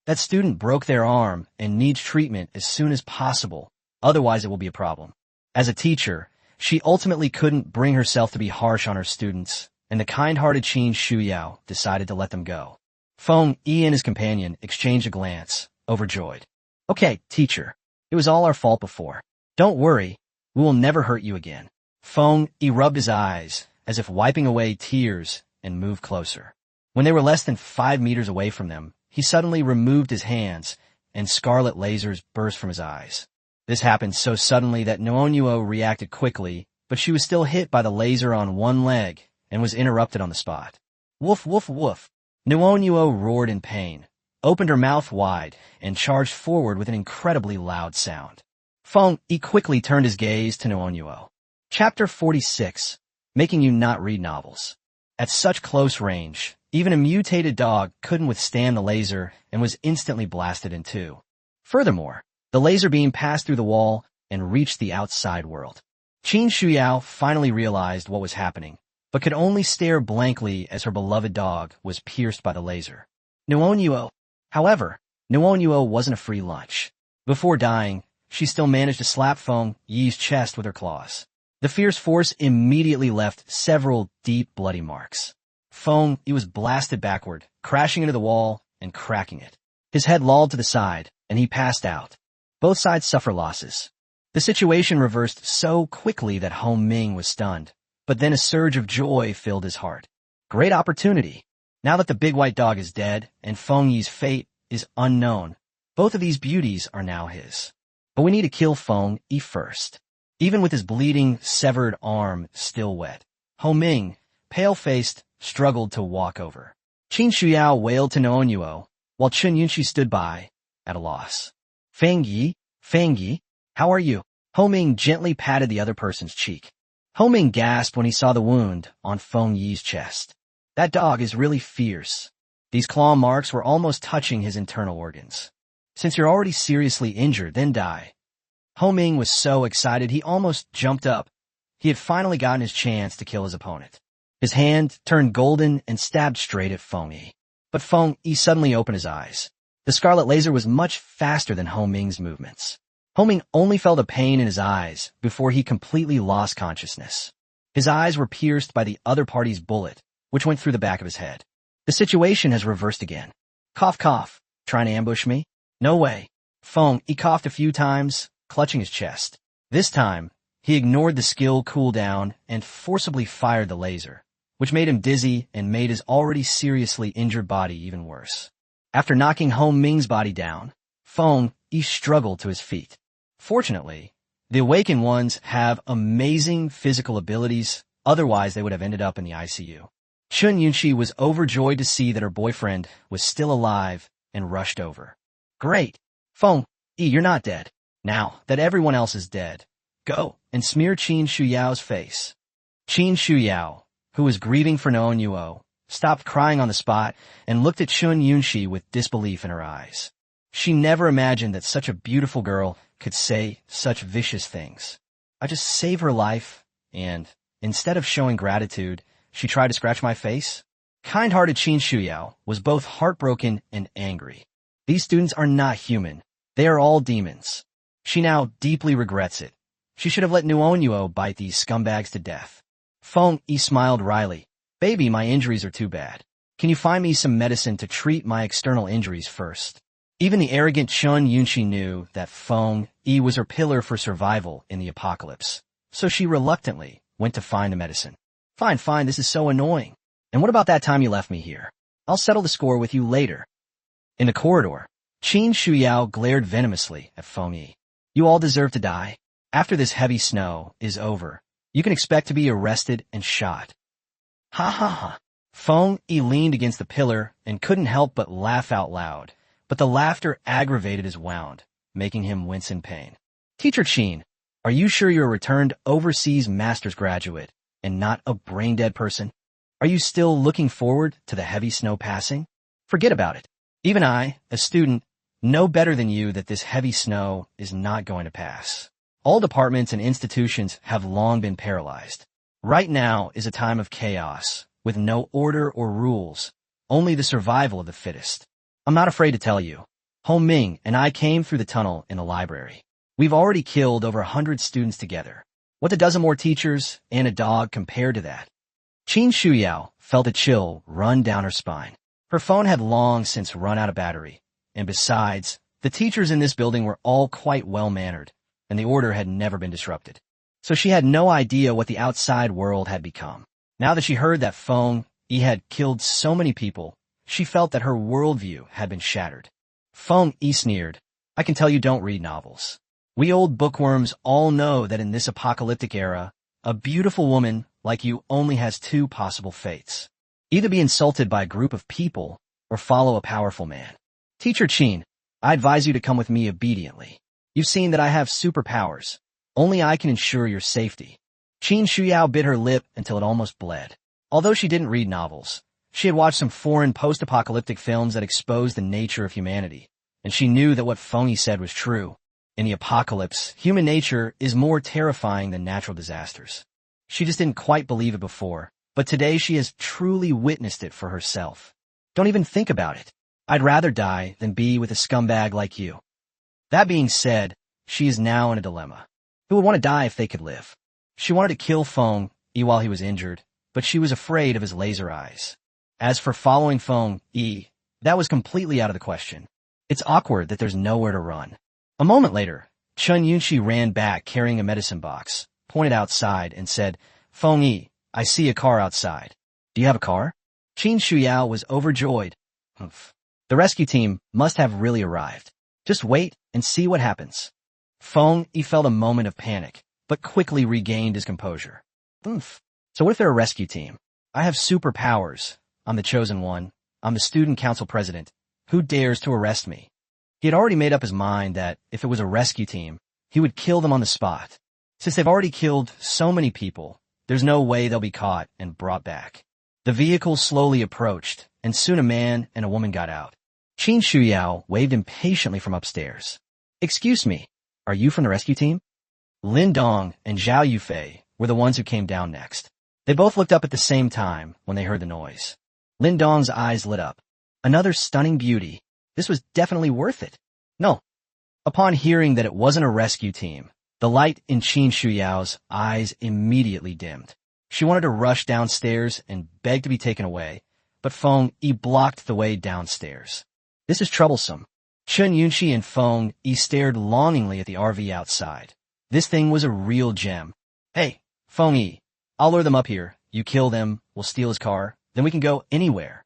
that student broke their arm and needs treatment as soon as possible, otherwise it will be a problem. As a teacher, she ultimately couldn't bring herself to be harsh on her students, and the kind-hearted Qin Shuyao decided to let them go. Feng Yi and his companion exchanged a glance, overjoyed. Okay, teacher, it was all our fault before. Don't worry, we will never hurt you again. Feng Yi rubbed his eyes, as if wiping away tears, and moved closer. When they were less than 5 meters away from them, he suddenly removed his hands, and scarlet lasers burst from his eyes. This happened so suddenly that Nuonyuo reacted quickly, but she was still hit by the laser on one leg, and was interrupted on the spot. Woof, woof, woof. Nuonyuo roared in pain, opened her mouth wide, and charged forward with an incredibly loud sound. Feng Yi quickly turned his gaze to Nuonyuo. Chapter 46. Making you not read novels. At such close range, even a mutated dog couldn't withstand the laser and was instantly blasted in two. Furthermore, the laser beam passed through the wall and reached the outside world. Qin Shuyao finally realized what was happening, but could only stare blankly as her beloved dog was pierced by the laser. However, Nuonyuo wasn't a free lunch. Before dying, she still managed to slap Feng Yi's chest with her claws. The fierce force immediately left several deep bloody marks. Feng Yi was blasted backward, crashing into the wall and cracking it. His head lolled to the side, and he passed out. Both sides suffer losses. The situation reversed so quickly that Hong Ming was stunned, but then a surge of joy filled his heart. Great opportunity. Now that the big white dog is dead and Feng Yi's fate is unknown, both of these beauties are now his. But we need to kill Feng Yi first. Even with his bleeding, severed arm still wet, Hong Ming, pale-faced, struggled to walk over. Qin Shuyao wailed to Nuonyuo, while Chun Yunshi stood by, at a loss. Feng Yi, how are you? Hong Ming gently patted the other person's cheek. Hong Ming gasped when he saw the wound on Feng Yi's chest. That dog is really fierce. These claw marks were almost touching his internal organs. Since you're already seriously injured, then die. Hong Ming was so excited he almost jumped up. He had finally gotten his chance to kill his opponent. His hand turned golden and stabbed straight at Feng Yi. But Feng Yi suddenly opened his eyes. The scarlet laser was much faster than Hong Ming's movements. Hong Ming only felt a pain in his eyes before he completely lost consciousness. His eyes were pierced by the other party's bullet, which went through the back of his head. The situation has reversed again. Cough, cough. Trying to ambush me? No way. Feng Yi coughed a few times, clutching his chest. This time, he ignored the skill cooldown and forcibly fired the laser, which made him dizzy and made his already seriously injured body even worse. After knocking Hong Ming's body down, Feng Yi struggled to his feet. Fortunately, the Awakened Ones have amazing physical abilities, otherwise they would have ended up in the ICU. Chun Yunshi was overjoyed to see that her boyfriend was still alive and rushed over. Great! Feng Yi, you're not dead. Now that everyone else is dead, go and smear Qin Shuyao's face. Qin Shuyao, who was grieving for Nuonyuo, stopped crying on the spot and looked at Chun Yunshi with disbelief in her eyes. She never imagined that such a beautiful girl could say such vicious things. I just saved her life, and instead of showing gratitude, she tried to scratch my face? Kind-hearted Qin Shuyao was both heartbroken and angry. These students are not human. They are all demons. She now deeply regrets it. She should have let Nuonyuo bite these scumbags to death. Feng Yi smiled wryly. Baby, my injuries are too bad. Can you find me some medicine to treat my external injuries first? Even the arrogant Chun Yunshi knew that Feng Yi was her pillar for survival in the apocalypse, so she reluctantly went to find the medicine. Fine, this is so annoying. And what about that time you left me here? I'll settle the score with you later. In the corridor, Qin Shuyao glared venomously at Feng Yi. You all deserve to die. After this heavy snow is over, you can expect to be arrested and shot. Ha ha ha. Feng Yi leaned against the pillar and couldn't help but laugh out loud, but the laughter aggravated his wound, making him wince in pain. Teacher Qin, are you sure you're a returned overseas master's graduate and not a brain-dead person? Are you still looking forward to the heavy snow passing? Forget about it. Even I, a student, know better than you that this heavy snow is not going to pass. All departments and institutions have long been paralyzed. Right now is a time of chaos, with no order or rules, only the survival of the fittest. I'm not afraid to tell you. Hong Ming and I came through the tunnel in the library. We've already killed over 100 students together. What's a dozen more teachers and a dog compared to that? Qin Shuyao felt a chill run down her spine. Her phone had long since run out of battery, and besides, the teachers in this building were all quite well-mannered, and the order had never been disrupted. So she had no idea what the outside world had become. Now that she heard that Feng Yi had killed so many people, she felt that her worldview had been shattered. Feng Yi sneered, I can tell you don't read novels. We old bookworms all know that in this apocalyptic era, a beautiful woman like you only has two possible fates. Either be insulted by a group of people or follow a powerful man. Teacher Qin, I advise you to come with me obediently. You've seen that I have superpowers. Only I can ensure your safety. Qin Shuyao bit her lip until it almost bled. Although she didn't read novels, she had watched some foreign post-apocalyptic films that exposed the nature of humanity, and she knew that what Feng Yi said was true. In the apocalypse, human nature is more terrifying than natural disasters. She just didn't quite believe it before, but today she has truly witnessed it for herself. Don't even think about it. I'd rather die than be with a scumbag like you. That being said, she is now in a dilemma. Who would want to die if they could live? She wanted to kill Feng Yi while he was injured, but she was afraid of his laser eyes. As for following Feng Yi, that was completely out of the question. It's awkward that there's nowhere to run. A moment later, Chun Yunshi ran back carrying a medicine box, pointed outside, and said, Feng Yi, I see a car outside. Do you have a car? Qin Shuyao was overjoyed. Humph. The rescue team must have really arrived. Just wait and see what happens. Feng Yi felt a moment of panic, but quickly regained his composure. Humph. So what if they're a rescue team? I have superpowers. I'm the chosen one. I'm the student council president. Who dares to arrest me? He had already made up his mind that if it was a rescue team, he would kill them on the spot. Since they've already killed so many people, there's no way they'll be caught and brought back. The vehicle slowly approached, and soon a man and a woman got out. Qin Shuyao waved impatiently from upstairs. Excuse me, are you from the rescue team? Lin Dong and Zhao Yufei were the ones who came down next. They both looked up at the same time when they heard the noise. Lin Dong's eyes lit up. Another stunning beauty. This was definitely worth it. No. Upon hearing that it wasn't a rescue team, the light in Qin Shuyao's eyes immediately dimmed. She wanted to rush downstairs and beg to be taken away, but Feng Yi blocked the way downstairs. This is troublesome. Chun Yunshi and Feng Yi stared longingly at the RV outside. This thing was a real gem. Hey, Feng Yi, I'll lure them up here. You kill them, we'll steal his car, then we can go anywhere.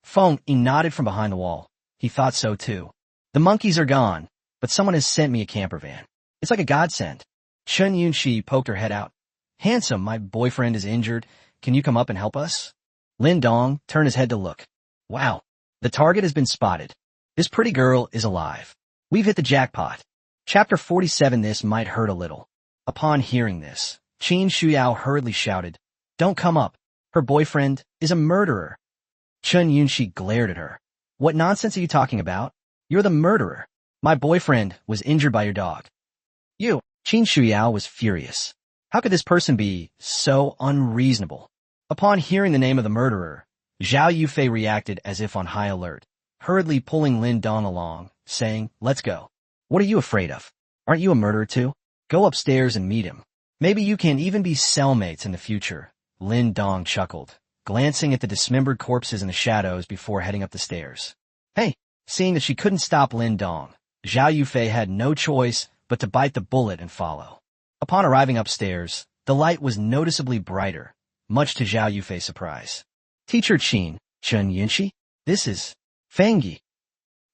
Feng Yi nodded from behind the wall. He thought so too. The monkeys are gone, but someone has sent me a camper van. It's like a godsend. Chun Yunshi poked her head out. Handsome, my boyfriend is injured. Can you come up and help us? Lin Dong turned his head to look. Wow, the target has been spotted. This pretty girl is alive. We've hit the jackpot. Chapter 47. This might hurt a little. Upon hearing this, Qin Shuyao hurriedly shouted, Don't come up. Her boyfriend is a murderer. Chun Yunshi glared at her. What nonsense are you talking about? You're the murderer. My boyfriend was injured by your dog. You. Qin Shuyao was furious. How could this person be so unreasonable? Upon hearing the name of the murderer, Zhao Yufei reacted as if on high alert. hurriedly pulling Lin Dong along, saying, "Let's go." "What are you afraid of? Aren't you a murderer too? Go upstairs and meet him. Maybe you can even be cellmates in the future." Lin Dong chuckled, glancing at the dismembered corpses in the shadows before heading up the stairs. "Hey!" Seeing that she couldn't stop Lin Dong, Zhao Yufei had no choice but to bite the bullet and follow. Upon arriving upstairs, the light was noticeably brighter, much to Zhao Yufei's surprise. "Teacher Qin, Chen Yunxi, this is Fang Yi."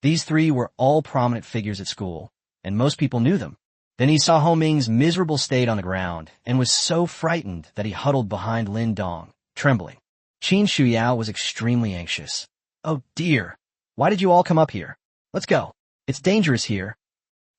These three were all prominent figures at school, and most people knew them. Then he saw Ho Ming's miserable state on the ground and was so frightened that he huddled behind Lin Dong, trembling. Qin Shuyao was extremely anxious. "Oh dear, why did you all come up here? Let's go. It's dangerous here."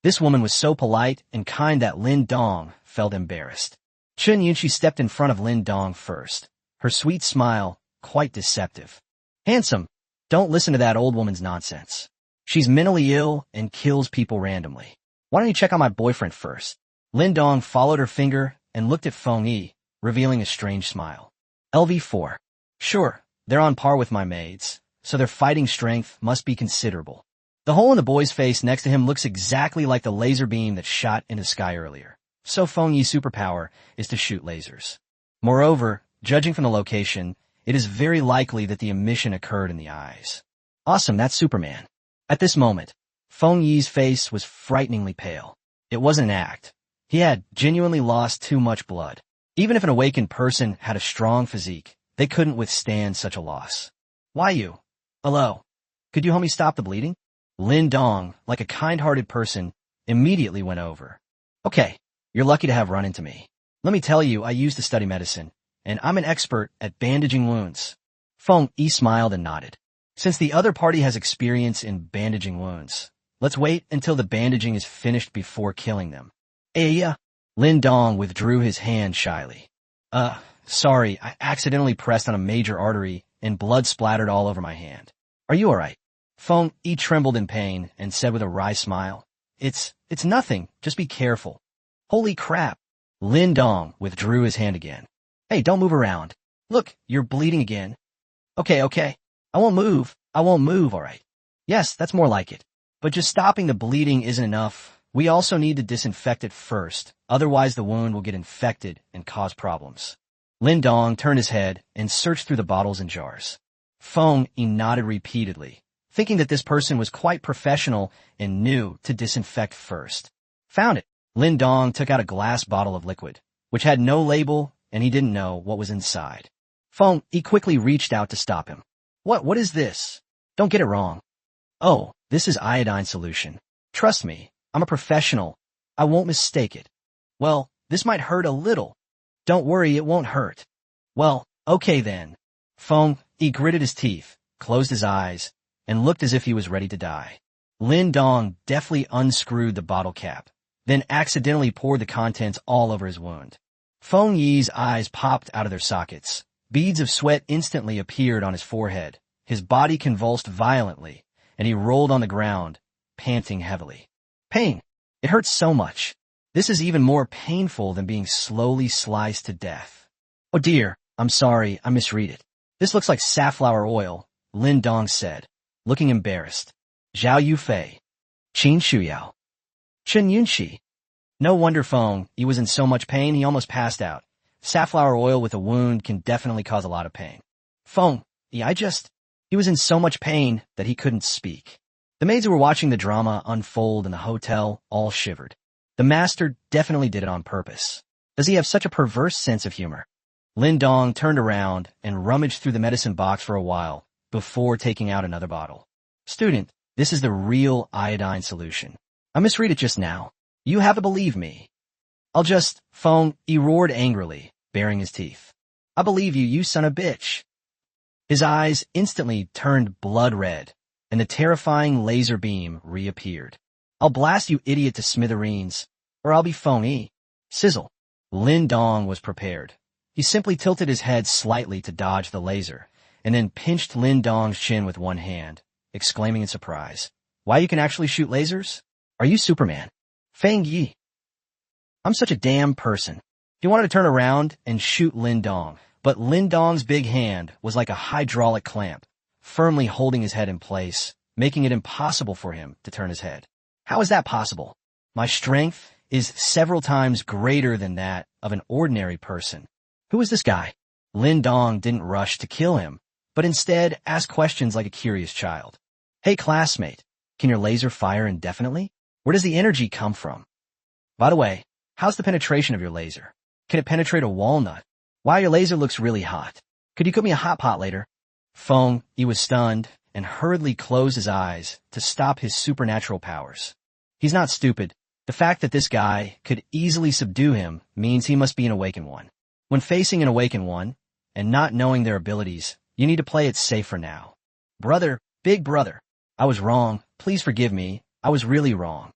This woman was so polite and kind that Lin Dong felt embarrassed. Chen Yunxi stepped in front of Lin Dong first, her sweet smile quite deceptive. "Handsome, don't listen to that old woman's nonsense. She's mentally ill and kills people randomly. Why don't you check on my boyfriend first?" Lin Dong followed her finger and looked at Feng Yi, revealing a strange smile. "LV4. Sure, they're on par with my maids, so their fighting strength must be considerable." The hole in the boy's face next to him looks exactly like the laser beam that shot into the sky earlier. So Feng Yi's superpower is to shoot lasers. Moreover, judging from the location, it is very likely that the emission occurred in the eyes. Awesome, that's Superman. At this moment, Feng Yi's face was frighteningly pale. It wasn't an act. He had genuinely lost too much blood. Even if an awakened person had a strong physique, they couldn't withstand such a loss. "Why you? Hello. Could you help me stop the bleeding?" Lin Dong, like a kind-hearted person, immediately went over. "Okay, you're lucky to have run into me. Let me tell you, I used to study medicine, and I'm an expert at bandaging wounds." Feng Yi smiled and nodded. "Since the other party has experience in bandaging wounds, let's wait until the bandaging is finished before killing them." "Yeah." Lin Dong withdrew his hand shyly. Sorry, I accidentally pressed on a major artery and blood splattered all over my hand. Are you alright?" Feng Yi trembled in pain and said with a wry smile, It's nothing, just be careful." "Holy crap." Lin Dong withdrew his hand again. "Hey, don't move around. Look, you're bleeding again." Okay. I won't move, alright." "Yes, that's more like it. But just stopping the bleeding isn't enough. We also need to disinfect it first, otherwise the wound will get infected and cause problems." Lin Dong turned his head and searched through the bottles and jars. Feng Yi nodded repeatedly, thinking that this person was quite professional and knew to disinfect first. "Found it." Lin Dong took out a glass bottle of liquid, which had no label, and he didn't know what was inside. Feng Yi quickly reached out to stop him. What is this? Don't get it wrong. Oh, this is iodine solution. Trust me, I'm a professional. I won't mistake it." "Well, this might hurt a little." "Don't worry, it won't hurt." "Well, okay then." Feng Yi gritted his teeth, closed his eyes, and looked as if he was ready to die. Lin Dong deftly unscrewed the bottle cap, then accidentally poured the contents all over his wound. Feng Yi's eyes popped out of their sockets. Beads of sweat instantly appeared on his forehead. His body convulsed violently, and he rolled on the ground, panting heavily. "Pain! It hurts so much. This is even more painful than being slowly sliced to death." "Oh dear, I'm sorry, I misread it. This looks like safflower oil," Lin Dong said, looking embarrassed. "Zhao Yufei. Qin Shuyao. Chen Yunxi." No wonder Feng Yi was in so much pain he almost passed out. Safflower oil with a wound can definitely cause a lot of pain. Feng Yi, he was in so much pain that he couldn't speak. The maids who were watching the drama unfold in the hotel all shivered. The master definitely did it on purpose. Does he have such a perverse sense of humor? Lin Dong turned around and rummaged through the medicine box for a while before taking out another bottle. "Student, this is the real iodine solution. I misread it just now. You have to believe me." Feng Yi roared angrily, baring his teeth. "I believe you, you son of a bitch." His eyes instantly turned blood red, and the terrifying laser beam reappeared. "I'll blast you idiot to smithereens, or I'll be Feng Yi." Sizzle. Lin Dong was prepared. He simply tilted his head slightly to dodge the laser, and then pinched Lin Dong's chin with one hand, exclaiming in surprise, "Why, you can actually shoot lasers? Are you Superman?" "Feng Yi. I'm such a damn person." He wanted to turn around and shoot Lin Dong, but Lin Dong's big hand was like a hydraulic clamp, firmly holding his head in place, making it impossible for him to turn his head. How is that possible? My strength is several times greater than that of an ordinary person. Who is this guy? Lin Dong didn't rush to kill him, but instead asked questions like a curious child. Hey classmate, can your laser fire indefinitely? Where does the energy come from? By the way, how's the penetration of your laser? Can it penetrate a walnut? Wow, your laser looks really hot. Could you cook me a hot pot later? Feng Yi was stunned and hurriedly closed his eyes to stop his supernatural powers. He's not stupid. The fact that this guy could easily subdue him means he must be an awakened one. When facing an awakened one and not knowing their abilities, you need to play it safe for now. Brother, big brother, I was wrong. Please forgive me. I was really wrong.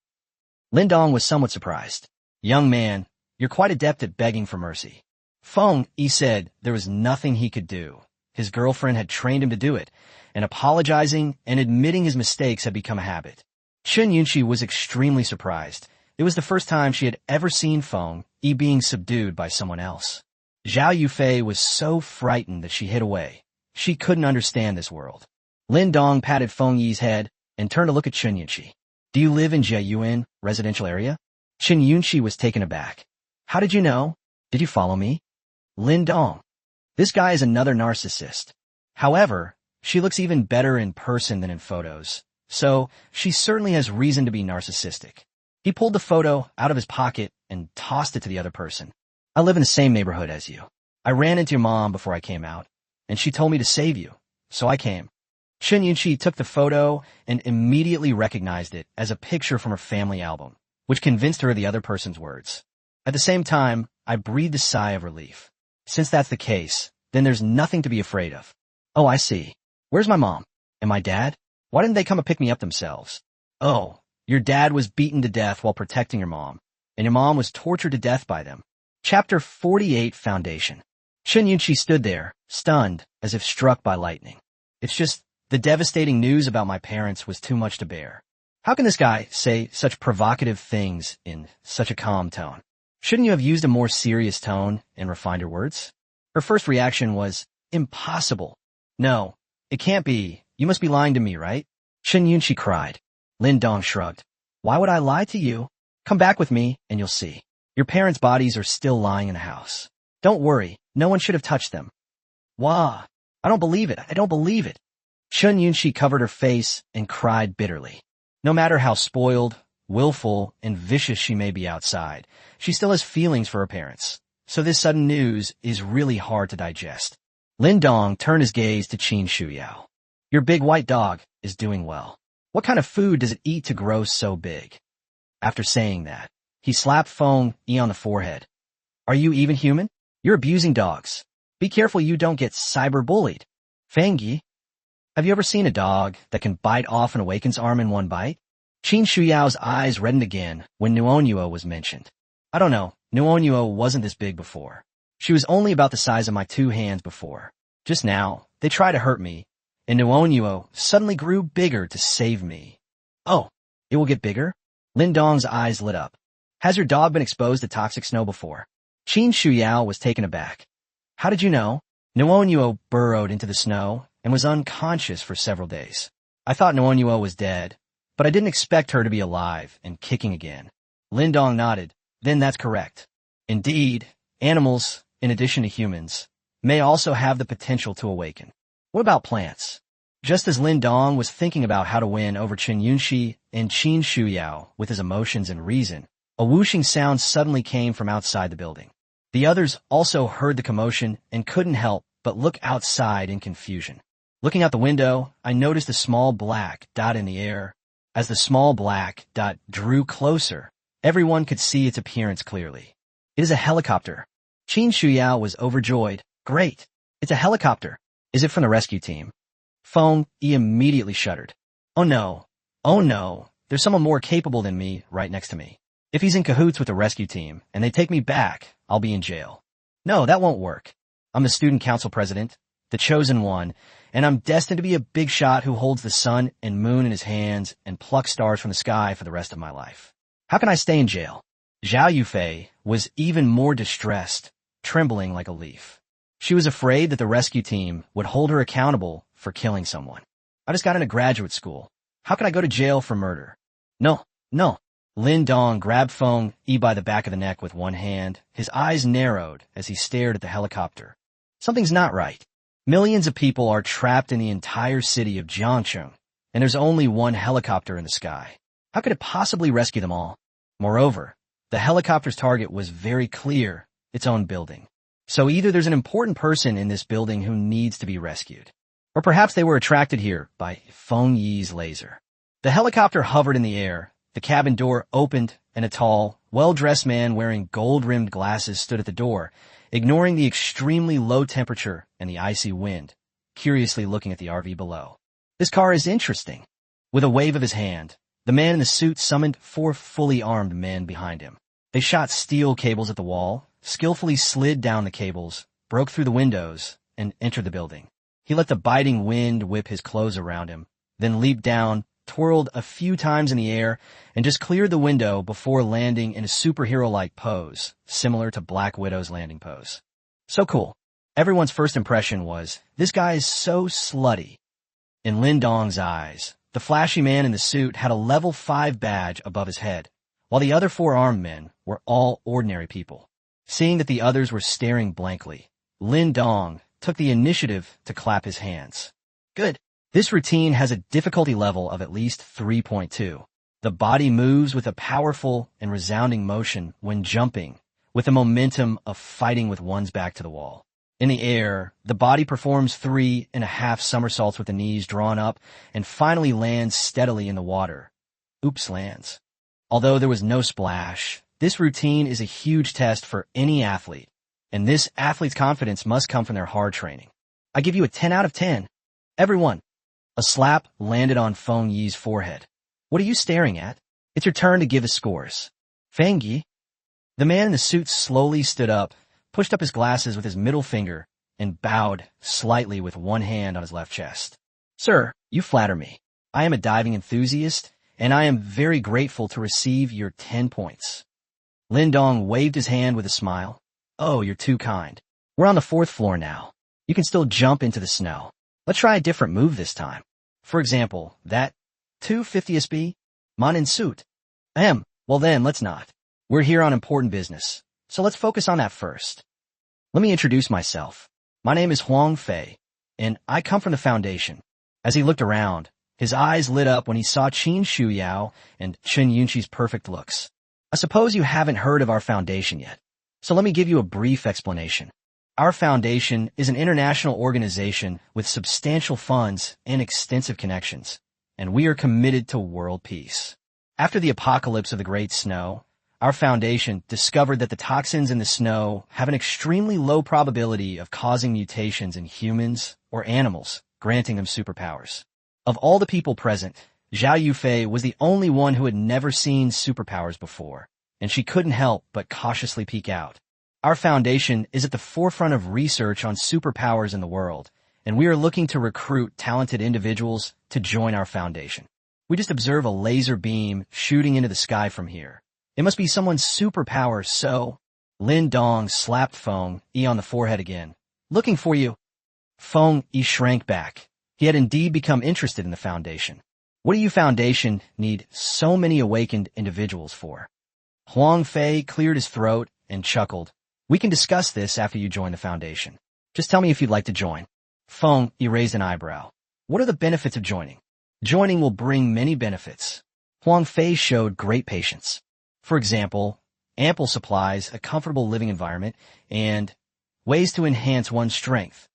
Lin Dong was somewhat surprised. Young man, you're quite adept at begging for mercy. Feng Yi said there was nothing he could do. His girlfriend had trained him to do it, and apologizing and admitting his mistakes had become a habit. Chen Yunqi was extremely surprised. It was the first time she had ever seen Feng Yi being subdued by someone else. Zhao Yufei was so frightened that she hid away. She couldn't understand this world. Lin Dong patted Feng Yi's head and turned to look at Chen Yunqi. Do you live in Jieyuan residential area? Chen Yunqi was taken aback. How did you know? Did you follow me? Lin Dong. This guy is another narcissist. However, she looks even better in person than in photos, so she certainly has reason to be narcissistic. He pulled the photo out of his pocket and tossed it to the other person. I live in the same neighborhood as you. I ran into your mom before I came out, and she told me to save you, so I came. Chen Yunqi took the photo and immediately recognized it as a picture from her family album, which convinced her of the other person's words. At the same time, I breathed a sigh of relief. Since that's the case, then there's nothing to be afraid of. Oh, I see. Where's my mom? And my dad? Why didn't they come and pick me up themselves? Oh, your dad was beaten to death while protecting your mom, and your mom was tortured to death by them. Chapter 48 Foundation. Chen Yunqi stood there, stunned, as if struck by lightning. It's just, the devastating news about my parents was too much to bear. How can this guy say such provocative things in such a calm tone? Shouldn't you have used a more serious tone and refined your words? Her first reaction was, impossible. No, it can't be. You must be lying to me, right? Chen Yunqi cried. Lin Dong shrugged. Why would I lie to you? Come back with me, and you'll see. Your parents' bodies are still lying in the house. Don't worry, no one should have touched them. Wah! I don't believe it. I don't believe it. Chen Yunqi covered her face and cried bitterly. No matter how spoiled, willful, and vicious she may be outside, she still has feelings for her parents. So this sudden news is really hard to digest. Lin Dong turned his gaze to Qin Shuyao. Your big white dog is doing well. What kind of food does it eat to grow so big? After saying that, he slapped Feng Yi on the forehead. Are you even human? You're abusing dogs. Be careful you don't get cyber-bullied. Feng Yi, have you ever seen a dog that can bite off an awaken's arm in one bite? Qin Shuyao's eyes reddened again when Nuonyuo was mentioned. I don't know, Nuonyuo wasn't this big before. She was only about the size of my two hands before. Just now, they tried to hurt me, and Nuonyuo suddenly grew bigger to save me. Oh, it will get bigger? Lin Dong's eyes lit up. Has your dog been exposed to toxic snow before? Qin Shuyao was taken aback. How did you know? Nuonyuo burrowed into the snow and was unconscious for several days. I thought Nuonyuo was dead, but I didn't expect her to be alive and kicking again. Lin Dong nodded. Then that's correct. Indeed, animals, in addition to humans, may also have the potential to awaken. What about plants? Just as Lin Dong was thinking about how to win over Chen Yunqi and Qin Shuyao with his emotions and reason, a whooshing sound suddenly came from outside the building. The others also heard the commotion and couldn't help but look outside in confusion. Looking out the window, I noticed a small black dot in the air. As the small black dot drew closer, everyone could see its appearance clearly. It is a helicopter. Qin Shuyao was overjoyed. Great! It's a helicopter. Is it from the rescue team? Feng Yi immediately shuddered. Oh no. Oh no. There's someone more capable than me right next to me. If he's in cahoots with the rescue team and they take me back, I'll be in jail. No, that won't work. I'm the student council president, the chosen one, and I'm destined to be a big shot who holds the sun and moon in his hands and plucks stars from the sky for the rest of my life. How can I stay in jail? Zhao Yufei was even more distressed, trembling like a leaf. She was afraid that the rescue team would hold her accountable for killing someone. I just got into graduate school. How can I go to jail for murder? No, no. Lin Dong grabbed Feng Yi by the back of the neck with one hand. His eyes narrowed as he stared at the helicopter. Something's not right. Millions of people are trapped in the entire city of Jiangcheng, and there's only one helicopter in the sky. How could it possibly rescue them all? Moreover, the helicopter's target was very clear, its own building. So either there's an important person in this building who needs to be rescued, or perhaps they were attracted here by Feng Yi's laser. The helicopter hovered in the air, the cabin door opened, and a tall, well-dressed man wearing gold-rimmed glasses stood at the door, ignoring the extremely low temperature and the icy wind, curiously looking at the RV below. This car is interesting. With a wave of his hand, the man in the suit summoned 4 fully armed men behind him. They shot steel cables at the wall, skillfully slid down the cables, broke through the windows, and entered the building. He let the biting wind whip his clothes around him, then leaped down, twirled a few times in the air, and just cleared the window before landing in a superhero-like pose, similar to Black Widow's landing pose. So cool. Everyone's first impression was, this guy is so slutty. In Lin Dong's eyes, the flashy man in the suit had a level 5 badge above his head, while the other 4 armed men were all ordinary people. Seeing that the others were staring blankly, Lin Dong took the initiative to clap his hands. Good. This routine has a difficulty level of at least 3.2. The body moves with a powerful and resounding motion when jumping, with the momentum of fighting with one's back to the wall. In the air, the body performs 3.5 somersaults with the knees drawn up and finally lands steadily in the water. Oops lands. Although there was no splash, this routine is a huge test for any athlete, and this athlete's confidence must come from their hard training. I give you a 10 out of 10. Everyone. A slap landed on Feng Yi's forehead. What are you staring at? It's your turn to give us scores. Feng Yi. The man in the suit slowly stood up, pushed up his glasses with his middle finger, and bowed slightly with one hand on his left chest. Sir, you flatter me. I am a diving enthusiast, and I am very grateful to receive your 10 points. Lin Dong waved his hand with a smile. Oh, you're too kind. We're on the 4th floor now. You can still jump into the snow. Let's try a different move this time. For example, that 250 SB? Man in suit. Well then, let's not. We're here on important business, so let's focus on that first. Let me introduce myself. My name is Huang Fei, and I come from the Foundation. As he looked around, his eyes lit up when he saw Qin Shuyao and Chen Yunqi's perfect looks. I suppose you haven't heard of our foundation yet, so let me give you a brief explanation. Our foundation is an international organization with substantial funds and extensive connections, and we are committed to world peace. After the apocalypse of the Great Snow, our foundation discovered that the toxins in the snow have an extremely low probability of causing mutations in humans or animals, granting them superpowers. Of all the people present, Zhao Yufei was the only one who had never seen superpowers before, and she couldn't help but cautiously peek out. Our foundation is at the forefront of research on superpowers in the world, and we are looking to recruit talented individuals to join our foundation. We just observe a laser beam shooting into the sky from here. It must be someone's superpower, so... Lin Dong slapped Feng Yi on the forehead again. Looking for you. Feng Yi shrank back. He had indeed become interested in the foundation. What do you foundation need so many awakened individuals for? Huang Fei cleared his throat and chuckled. We can discuss this after you join the foundation. Just tell me if you'd like to join. Feng Yi raised an eyebrow. What are the benefits of joining? Joining will bring many benefits. Huang Fei showed great patience. For example, ample supplies, a comfortable living environment, and ways to enhance one's strength.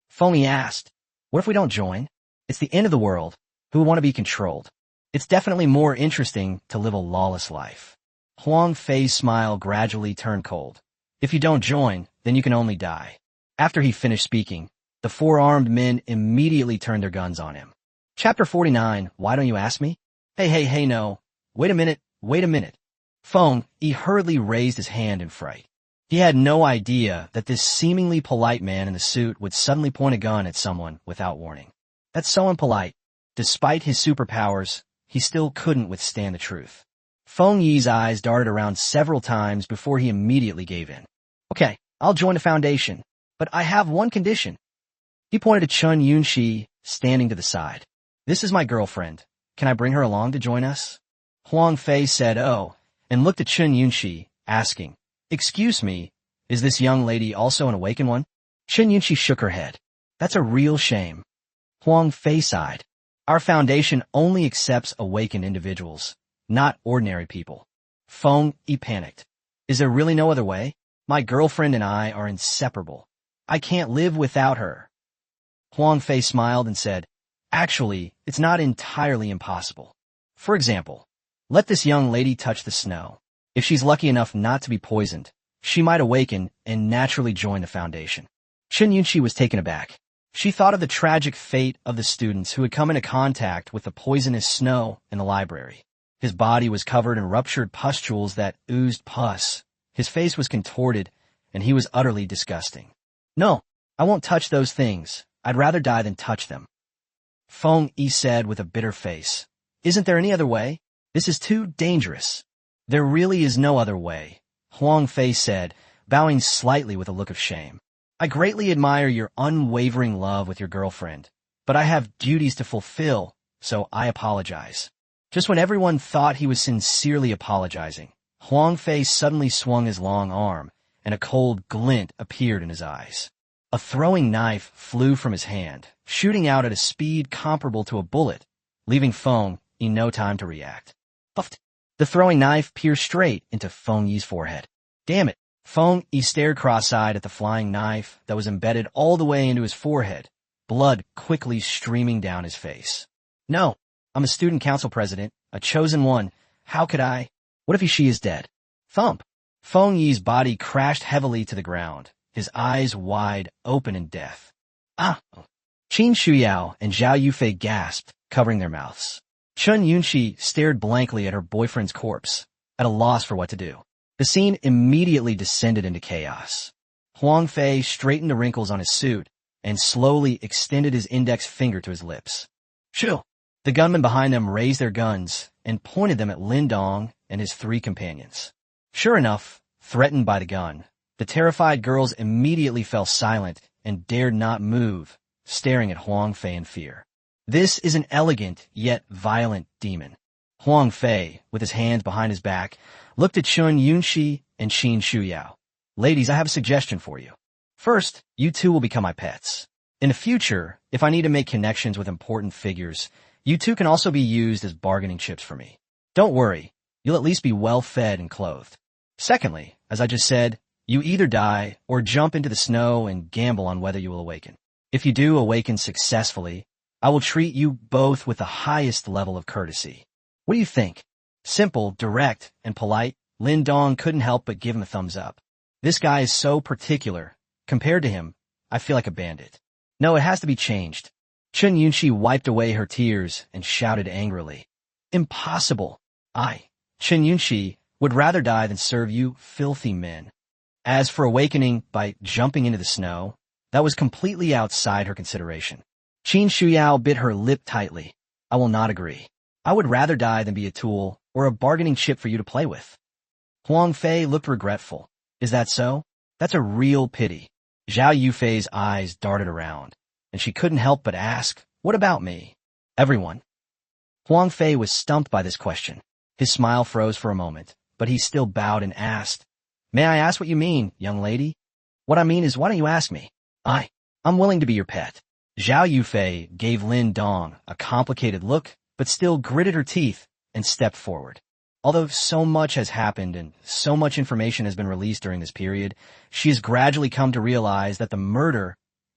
Feng Yi asked, what if we don't join? It's the end of the world. Who would want to be controlled? It's definitely more interesting to live a lawless life. Huang Fei's smile gradually turned cold. If you don't join, then you can only die. After he finished speaking, the 4 armed men immediately turned their guns on him. Chapter 49, Why Don't You Ask Me? Hey, no. Wait a minute. Feng Yi hurriedly raised his hand in fright. He had no idea that this seemingly polite man in the suit would suddenly point a gun at someone without warning. That's so impolite. Despite his superpowers, he still couldn't withstand the truth. Feng Yi's eyes darted around several times before he immediately gave in. Okay, I'll join the foundation, but I have one condition. He pointed to Chen Yunqi, standing to the side. This is my girlfriend. Can I bring her along to join us? Huang Fei said, oh, and looked at Chen Yunxi, asking, excuse me, is this young lady also an awakened one? Chen Yunxi shook her head. That's a real shame. Huang Fei sighed. Our foundation only accepts awakened individuals, not ordinary people. Feng Yi panicked. Is there really no other way? My girlfriend and I are inseparable. I can't live without her. Huang Fei smiled and said, actually, it's not entirely impossible. For example, let this young lady touch the snow. If she's lucky enough not to be poisoned, she might awaken and naturally join the foundation. Chen Yunxi was taken aback. She thought of the tragic fate of the students who had come into contact with the poisonous snow in the library. His body was covered in ruptured pustules that oozed pus. His face was contorted, and he was utterly disgusting. No, I won't touch those things. I'd rather die than touch them. Feng Yi said with a bitter face. Isn't there any other way? This is too dangerous. There really is no other way, Huang Fei said, bowing slightly with a look of shame. I greatly admire your unwavering love with your girlfriend, but I have duties to fulfill, so I apologize. Just when everyone thought he was sincerely apologizing, Huang Fei suddenly swung his long arm, and a cold glint appeared in his eyes. A throwing knife flew from his hand, shooting out at a speed comparable to a bullet, leaving Feng Yi no time to react. Puffed. The throwing knife pierced straight into Feng Yi's forehead. Damn it! Feng Yi stared cross-eyed at the flying knife that was embedded all the way into his forehead, blood quickly streaming down his face. No, I'm a student council president, a chosen one. How could I? What if she is dead? Thump! Feng Yi's body crashed heavily to the ground, his eyes wide open in death. Ah! Qin Shuyao and Zhao Yufei gasped, covering their mouths. Chen Yunxi stared blankly at her boyfriend's corpse, at a loss for what to do. The scene immediately descended into chaos. Huang Fei straightened the wrinkles on his suit and slowly extended his index finger to his lips. Shoo! The gunmen behind them raised their guns and pointed them at Lin Dong and his three companions. Sure enough, threatened by the gun, the terrified girls immediately fell silent and dared not move, staring at Huang Fei in fear. This is an elegant yet violent demon. Huang Fei, with his hands behind his back, looked at Chen Yunxi and Qin Shuyao. Ladies, I have a suggestion for you. First, you two will become my pets. In the future, if I need to make connections with important figures, you two can also be used as bargaining chips for me. Don't worry, you'll at least be well fed and clothed. Secondly, as I just said, you either die or jump into the snow and gamble on whether you will awaken. If you do awaken successfully, I will treat you both with the highest level of courtesy. What do you think? Simple, direct, and polite, Lin Dong couldn't help but give him a thumbs up. This guy is so particular. Compared to him, I feel like a bandit. No, it has to be changed. Chen Yunxi wiped away her tears and shouted angrily. Impossible. I, Chen Yunxi, would rather die than serve you filthy men. As for awakening by jumping into the snow, that was completely outside her consideration. Qin Shuyao bit her lip tightly. I will not agree. I would rather die than be a tool or a bargaining chip for you to play with. Huang Fei looked regretful. Is that so? That's a real pity. Zhao Yufei's eyes darted around, and she couldn't help but ask, what about me? Everyone. Huang Fei was stumped by this question. His smile froze for a moment, but he still bowed and asked, May I ask what you mean, young lady? What I mean is, why don't you ask me? I'm willing to be your pet. Zhao Yufei gave Lin Dong a complicated look, but still gritted her teeth and stepped forward. Although so much has happened and so much information has been released during this period, she has gradually come to realize that the murder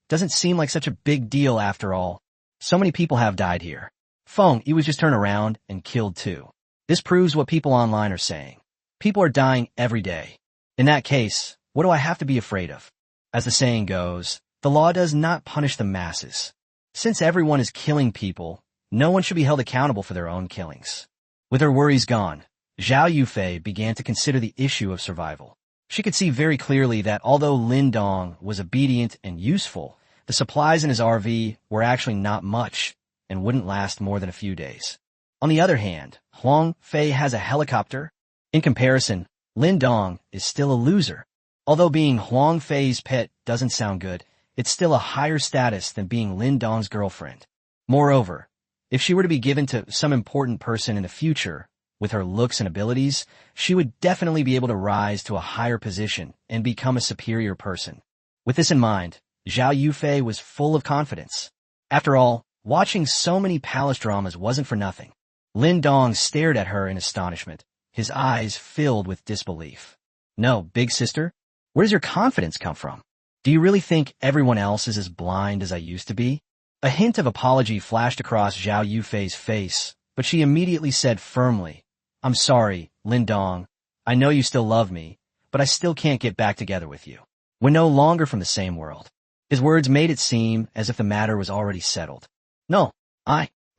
doesn't seem like such a big deal after all. So many people have died here. Feng Yi was just turned around and killed too. This proves what people online are saying. People are dying every day. In that case, what do I have to be afraid of? As the saying goes, the law does not punish the masses. Since everyone is killing people, no one should be held accountable for their own killings. With her worries gone, Zhao Yufei began to consider the issue of survival. She could see very clearly that although Lin Dong was obedient and useful, the supplies in his RV were actually not much and wouldn't last more than a few days. On the other hand, Huang Fei has a helicopter. In comparison, Lin Dong is still a loser. Although being Huang Fei's pet doesn't sound good, it's still a higher status than being Lin Dong's girlfriend. Moreover, If she were to be given to some important person in the future, with her looks and abilities, she would definitely be able to rise to a higher position and become a superior person. With this in mind, Zhao Yufei was full of confidence. After all, watching so many palace dramas wasn't for nothing. Lin Dong stared at her in astonishment, his eyes filled with disbelief. No, big sister? Where does your confidence come from? Do you really think everyone else is as blind as I used to be? A hint of apology flashed across Zhao Yufei's face, but she immediately said firmly, I'm sorry, Lin Dong. I know you still love me, but I still can't get back together with you. We're no longer from the same world. His words made it seem as if the matter was already settled. No,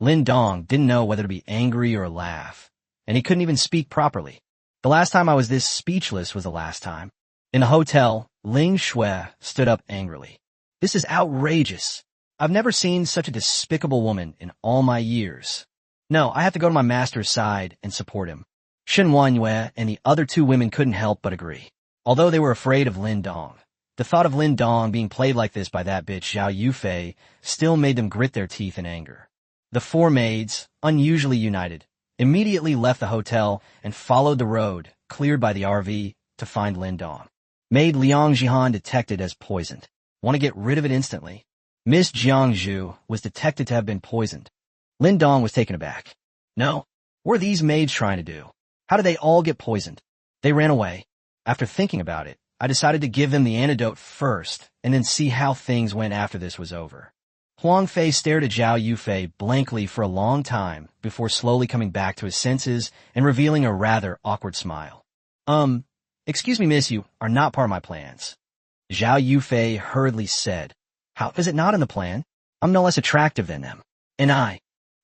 Lin Dong didn't know whether to be angry or laugh, and he couldn't even speak properly. The last time I was this speechless was the last time. In the hotel, Ling Shui stood up angrily. This is outrageous. I've never seen such a despicable woman in all my years. No, I have to go to my master's side and support him. Shen Wanyue and the other two women couldn't help but agree. Although they were afraid of Lin Dong, the thought of Lin Dong being played like this by that bitch Zhao Yufei still made them grit their teeth in anger. The four maids, unusually united, immediately left the hotel and followed the road, cleared by the RV, to find Lin Dong. Maid Liang Jihan detected as poisoned. Want to get rid of it instantly. Miss Jiangzhu was detected to have been poisoned. Lin Dong was taken aback. No, what are these maids trying to do? How did they all get poisoned? They ran away. After thinking about it, I decided to give them the antidote first and then see how things went after this was over. Huang Fei stared at Zhao Yufei blankly for a long time before slowly coming back to his senses and revealing a rather awkward smile. Excuse me, miss, you are not part of my plans. Zhao Yufei hurriedly said, How is it not in the plan? I'm no less attractive than them. And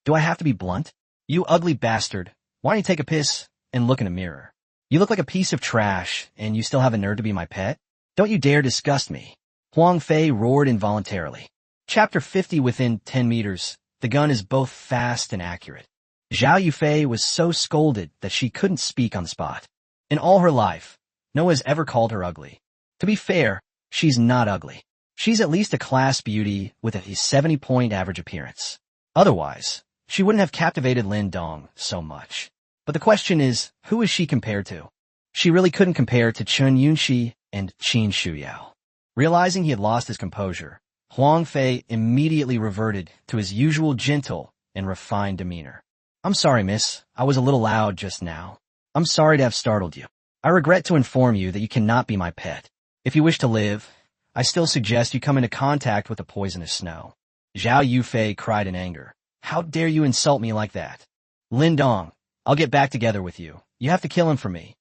do I have to be blunt? You ugly bastard, why don't you take a piss and look in a mirror? You look like a piece of trash, and you still have a nerve to be my pet? Don't you dare disgust me. Huang Fei roared involuntarily. Chapter 50 Within 10 meters, the gun is both fast and accurate. Zhao Yufei was so scolded that she couldn't speak on the spot. In all her life, no one has ever called her ugly. To be fair, she's not ugly. She's at least a class beauty with a 70-point average appearance. Otherwise, she wouldn't have captivated Lin Dong so much. But the question is, who is she compared to? She really couldn't compare to Chun Yunxi and Qin Shuyao. Realizing he had lost his composure, Huang Fei immediately reverted to his usual gentle and refined demeanor. I'm sorry, miss. I was a little loud just now. I'm sorry to have startled you. I regret to inform you that you cannot be my pet. If you wish to live, I still suggest you come into contact with the poisonous snow. Zhao Yufei cried in anger. How dare you insult me like that? Lin Dong, I'll get back together with you. You have to kill him for me.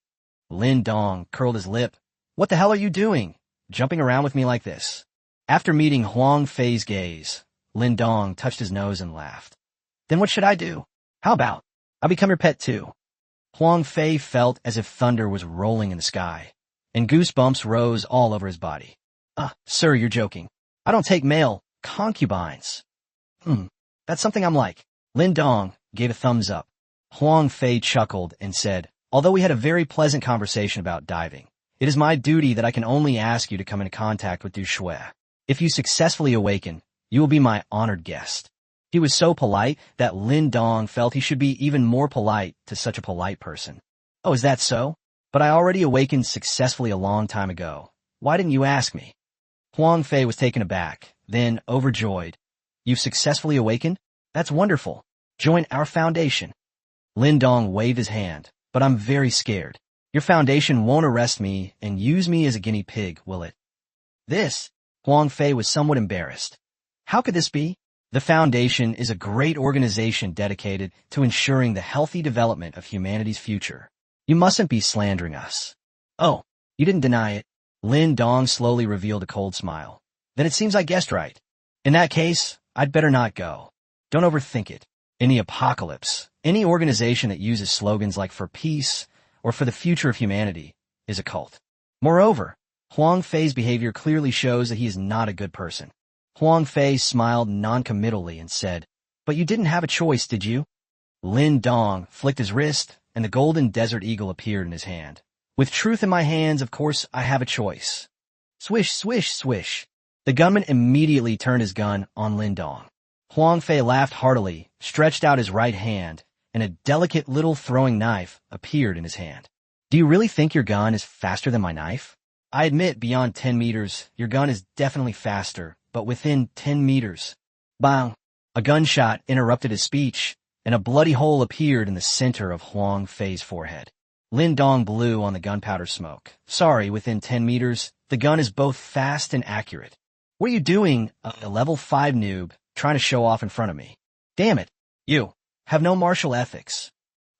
Lin Dong curled his lip. What the hell are you doing? Jumping around with me like this? After meeting Huang Fei's gaze, Lin Dong touched his nose and laughed. Then what should I do? How about I'll become your pet too? Huang Fei felt as if thunder was rolling in the sky, and goosebumps rose all over his body. Sir, you're joking. I don't take male concubines. That's something I'm like. Lin Dong gave a thumbs up. Huang Fei chuckled and said, Although we had a very pleasant conversation about diving, it is my duty that I can only ask you to come into contact with Du Shui. If you successfully awaken, you will be my honored guest. He was so polite that Lin Dong felt he should be even more polite to such a polite person. Oh, is that so? But I already awakened successfully a long time ago. Why didn't you ask me? Huang Fei was taken aback, then overjoyed. You've successfully awakened? That's wonderful. Join our foundation. Lin Dong waved his hand, but I'm very scared. Your foundation won't arrest me and use me as a guinea pig, will it? Huang Fei was somewhat embarrassed. How could this be? The Foundation is a great organization dedicated to ensuring the healthy development of humanity's future. You mustn't be slandering us. Oh, you didn't deny it. Lin Dong slowly revealed a cold smile. Then it seems I guessed right. In that case, I'd better not go. Don't overthink it. In the apocalypse, any organization that uses slogans like for peace or for the future of humanity is a cult. Moreover, Huang Fei's behavior clearly shows that he is not a good person. Huang Fei smiled noncommittally and said, But you didn't have a choice, did you? Lin Dong flicked his wrist, and the golden desert eagle appeared in his hand. With truth in my hands, of course, I have a choice. Swish, swish, swish. The gunman immediately turned his gun on Lin Dong. Huang Fei laughed heartily, stretched out his right hand, and a delicate little throwing knife appeared in his hand. Do you really think your gun is faster than my knife? I admit beyond 10 meters, your gun is definitely faster, but within 10 meters. Bang! A gunshot interrupted his speech, and a bloody hole appeared in the center of Huang Fei's forehead. Lin Dong blew on the gunpowder smoke. Sorry, within 10 meters, the gun is both fast and accurate. What are you doing, a level 5 noob, trying to show off in front of me? Damn it, you have no martial ethics.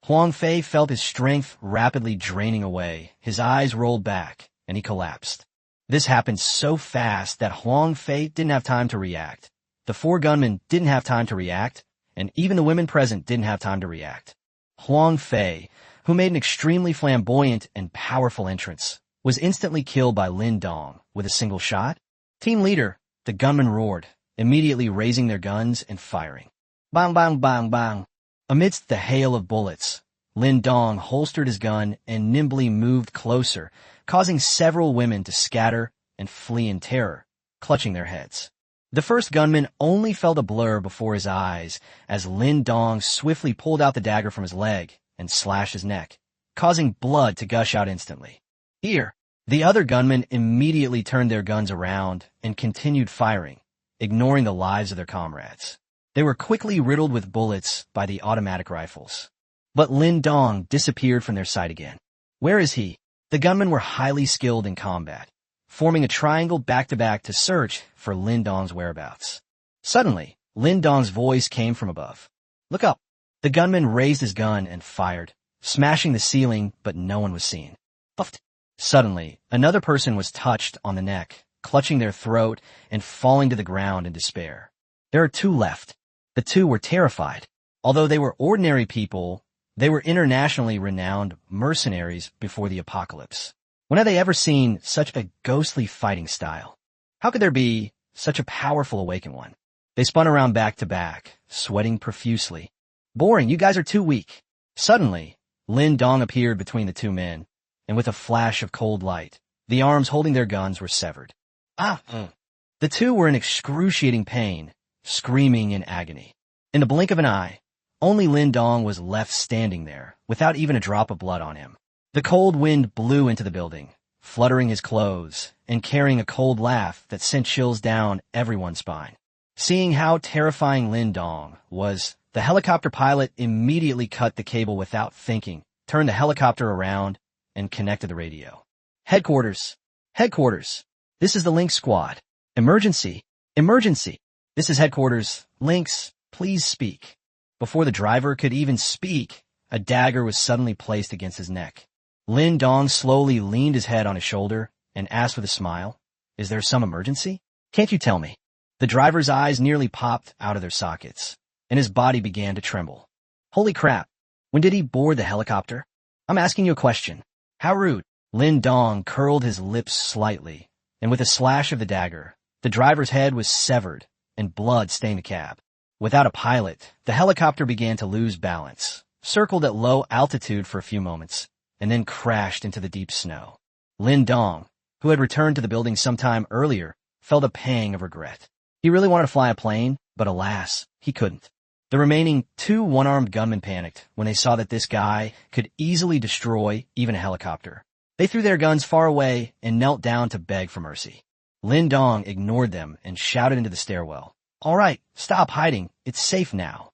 Huang Fei felt his strength rapidly draining away. His eyes rolled back, and he collapsed. This happened so fast that Huang Fei didn't have time to react. The 4 gunmen didn't have time to react, and even the women present didn't have time to react. Huang Fei, who made an extremely flamboyant and powerful entrance, was instantly killed by Lin Dong with a single shot. Team leader, the gunmen roared, immediately raising their guns and firing. Bang, bang, bang, bang. Amidst the hail of bullets, Lin Dong holstered his gun and nimbly moved closer, causing several women to scatter and flee in terror, clutching their heads. The first gunman only felt a blur before his eyes as Lin Dong swiftly pulled out the dagger from his leg and slashed his neck, causing blood to gush out instantly. Here, the other gunmen immediately turned their guns around and continued firing, ignoring the lives of their comrades. They were quickly riddled with bullets by the automatic rifles. But Lin Dong disappeared from their sight again. Where is he? The gunmen were highly skilled in combat, forming a triangle back-to-back to search for Lin Dong's whereabouts. Suddenly, Lin Dong's voice came from above. Look up. The gunman raised his gun and fired, smashing the ceiling, but no one was seen. Puffed. Suddenly, another person was touched on the neck, clutching their throat and falling to the ground in despair. There are 2 left. The 2 were terrified. Although they were ordinary people, they were internationally renowned mercenaries before the apocalypse. When had they ever seen such a ghostly fighting style? How could there be such a powerful awakened one? They spun around back to back, sweating profusely. Boring, you guys are too weak. Suddenly, Lin Dong appeared between the 2 men, and with a flash of cold light, the arms holding their guns were severed. The 2 were in excruciating pain, screaming in agony. In the blink of an eye, only Lin Dong was left standing there, without even a drop of blood on him. The cold wind blew into the building, fluttering his clothes, and carrying a cold laugh that sent chills down everyone's spine. Seeing how terrifying Lin Dong was, the helicopter pilot immediately cut the cable without thinking, turned the helicopter around, and connected the radio. Headquarters! Headquarters! This is the Lynx squad. Emergency! Emergency! This is headquarters. Lynx, please speak. Before the driver could even speak, a dagger was suddenly placed against his neck. Lin Dong slowly leaned his head on his shoulder and asked with a smile, "Is there some emergency? Can't you tell me?" The driver's eyes nearly popped out of their sockets, and his body began to tremble. Holy crap! When did he board the helicopter? I'm asking you a question. How rude. Lin Dong curled his lips slightly, and with a slash of the dagger, the driver's head was severed and blood stained the cab. Without a pilot, the helicopter began to lose balance, circled at low altitude for a few moments, and then crashed into the deep snow. Lin Dong, who had returned to the building sometime earlier, felt a pang of regret. He really wanted to fly a plane, but alas, he couldn't. The remaining 2 one-armed gunmen panicked when they saw that this guy could easily destroy even a helicopter. They threw their guns far away and knelt down to beg for mercy. Lin Dong ignored them and shouted into the stairwell, "All right, stop hiding. It's safe now."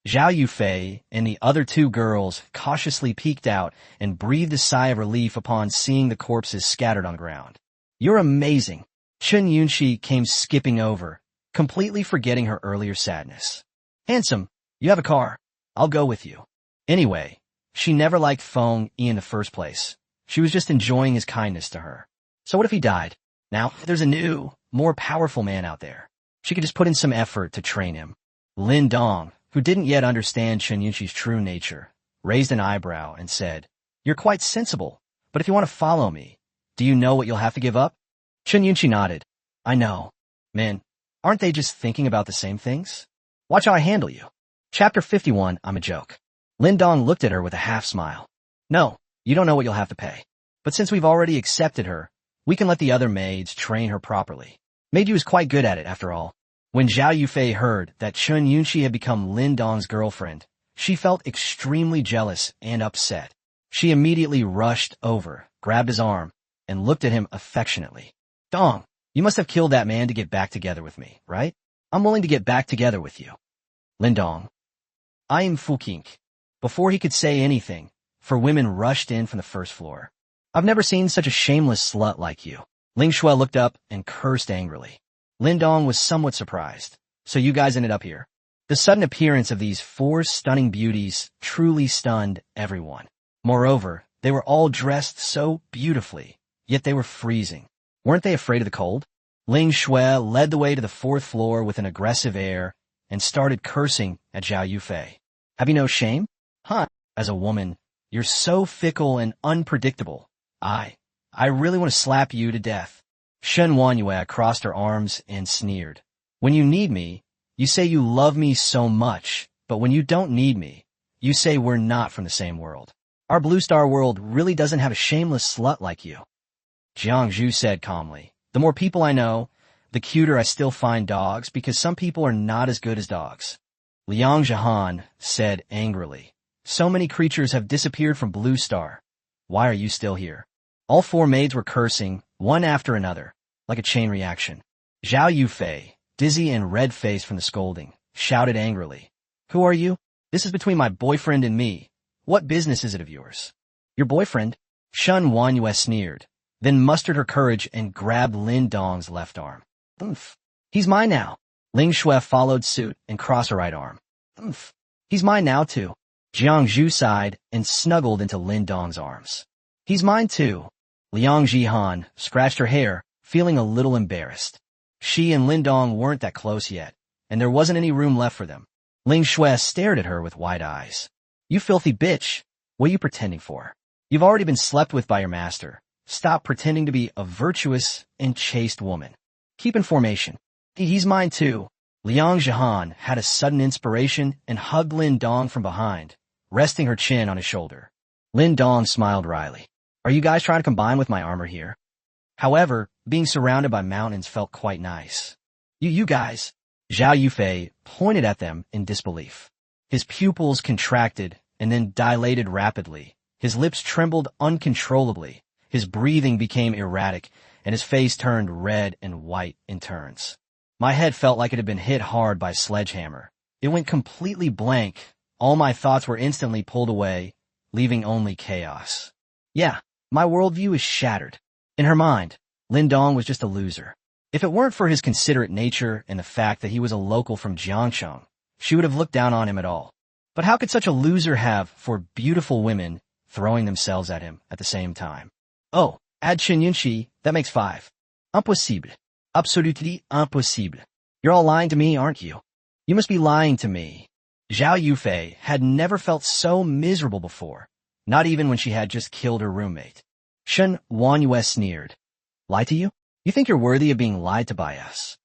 Zhao Yufei and the other 2 girls cautiously peeked out and breathed a sigh of relief upon seeing the corpses scattered on the ground. "You're amazing." Chen Yunxi came skipping over, completely forgetting her earlier sadness. "Handsome, you have a car. I'll go with you." Anyway, she never liked Feng Yi in the first place. She was just enjoying his kindness to her. So what if he died? Now, there's a new, more powerful man out there. She could just put in some effort to train him. Lin Dong, who didn't yet understand Chen Yunxi's true nature, raised an eyebrow and said, "You're quite sensible, but if you want to follow me, do you know what you'll have to give up?" Chen Yunxi nodded. "I know. Men, aren't they just thinking about the same things? Watch how I handle you." Chapter 51, I'm a joke. Lin Dong looked at her with a half-smile. "No, you don't know what you'll have to pay. But since we've already accepted her, we can let the other maids train her properly. Maid Yu is quite good at it, after all." When Zhao Yufei heard that Chen Yunxi had become Lin Dong's girlfriend, she felt extremely jealous and upset. She immediately rushed over, grabbed his arm, and looked at him affectionately. Dong, you must have killed that man to get back together with me, right? I'm willing to get back together with you. Lin Dong. I am Fu Qing. Before he could say anything, four women rushed in from the first floor. I've never seen such a shameless slut like you. Ling Shui looked up and cursed angrily. Lin Dong was somewhat surprised. So you guys ended up here. The sudden appearance of these four stunning beauties truly stunned everyone. Moreover, they were all dressed so beautifully, yet they were freezing. Weren't they afraid of the cold? Ling Shui led the way to the fourth floor with an aggressive air and started cursing at Zhao Yufei. Have you no shame? Huh? As a woman, you're so fickle and unpredictable. I really want to slap you to death. Shen Wanyue crossed her arms and sneered. When you need me, you say you love me so much, but when you don't need me, you say we're not from the same world. Our Blue Star world really doesn't have a shameless slut like you. Jiang Zhu said calmly. The more people I know, the cuter I still find dogs because some people are not as good as dogs. Liang Zhihan said angrily. So many creatures have disappeared from Blue Star. Why are you still here? All four maids were cursing, one after another, like a chain reaction. Zhao Yufei, dizzy and red-faced from the scolding, shouted angrily. Who are you? This is between my boyfriend and me. What business is it of yours? Your boyfriend? Shen Wanyue sneered, then mustered her courage and grabbed Lin Dong's left arm. Oomph. He's mine now. Ling Shui followed suit and crossed her right arm. Oomph. He's mine now too. Jiang Zhu sighed and snuggled into Lin Dong's arms. He's mine too. Liang Zhihan scratched her hair, feeling a little embarrassed. She and Lin Dong weren't that close yet, and there wasn't any room left for them. Ling Shui stared at her with wide eyes. You filthy bitch. What are you pretending for? You've already been slept with by your master. Stop pretending to be a virtuous and chaste woman. Keep in formation. He's mine too. Liang Zhihan had a sudden inspiration and hugged Lin Dong from behind, resting her chin on his shoulder. Lin Dong smiled wryly. Are you guys trying to combine with my armor here? However, being surrounded by mountains felt quite nice. You guys. Zhao Yufei pointed at them in disbelief. His pupils contracted and then dilated rapidly. His lips trembled uncontrollably. His breathing became erratic, and his face turned red and white in turns. My head felt like it had been hit hard by a sledgehammer. It went completely blank. All my thoughts were instantly pulled away, leaving only chaos. Yeah, my worldview is shattered. In her mind, Lin Dong was just a loser. If it weren't for his considerate nature and the fact that he was a local from Jiangcheng, she would have looked down on him at all. But how could such a loser have four beautiful women throwing themselves at him at the same time? Oh, add Chen Yunxi, that makes 5. Impossible. Absolutely impossible. You're all lying to me, aren't you? You must be lying to me. Zhao Yufei had never felt so miserable before, not even when she had just killed her roommate. Shen Wanyue sneered. Lie to you? You think you're worthy of being lied to by us?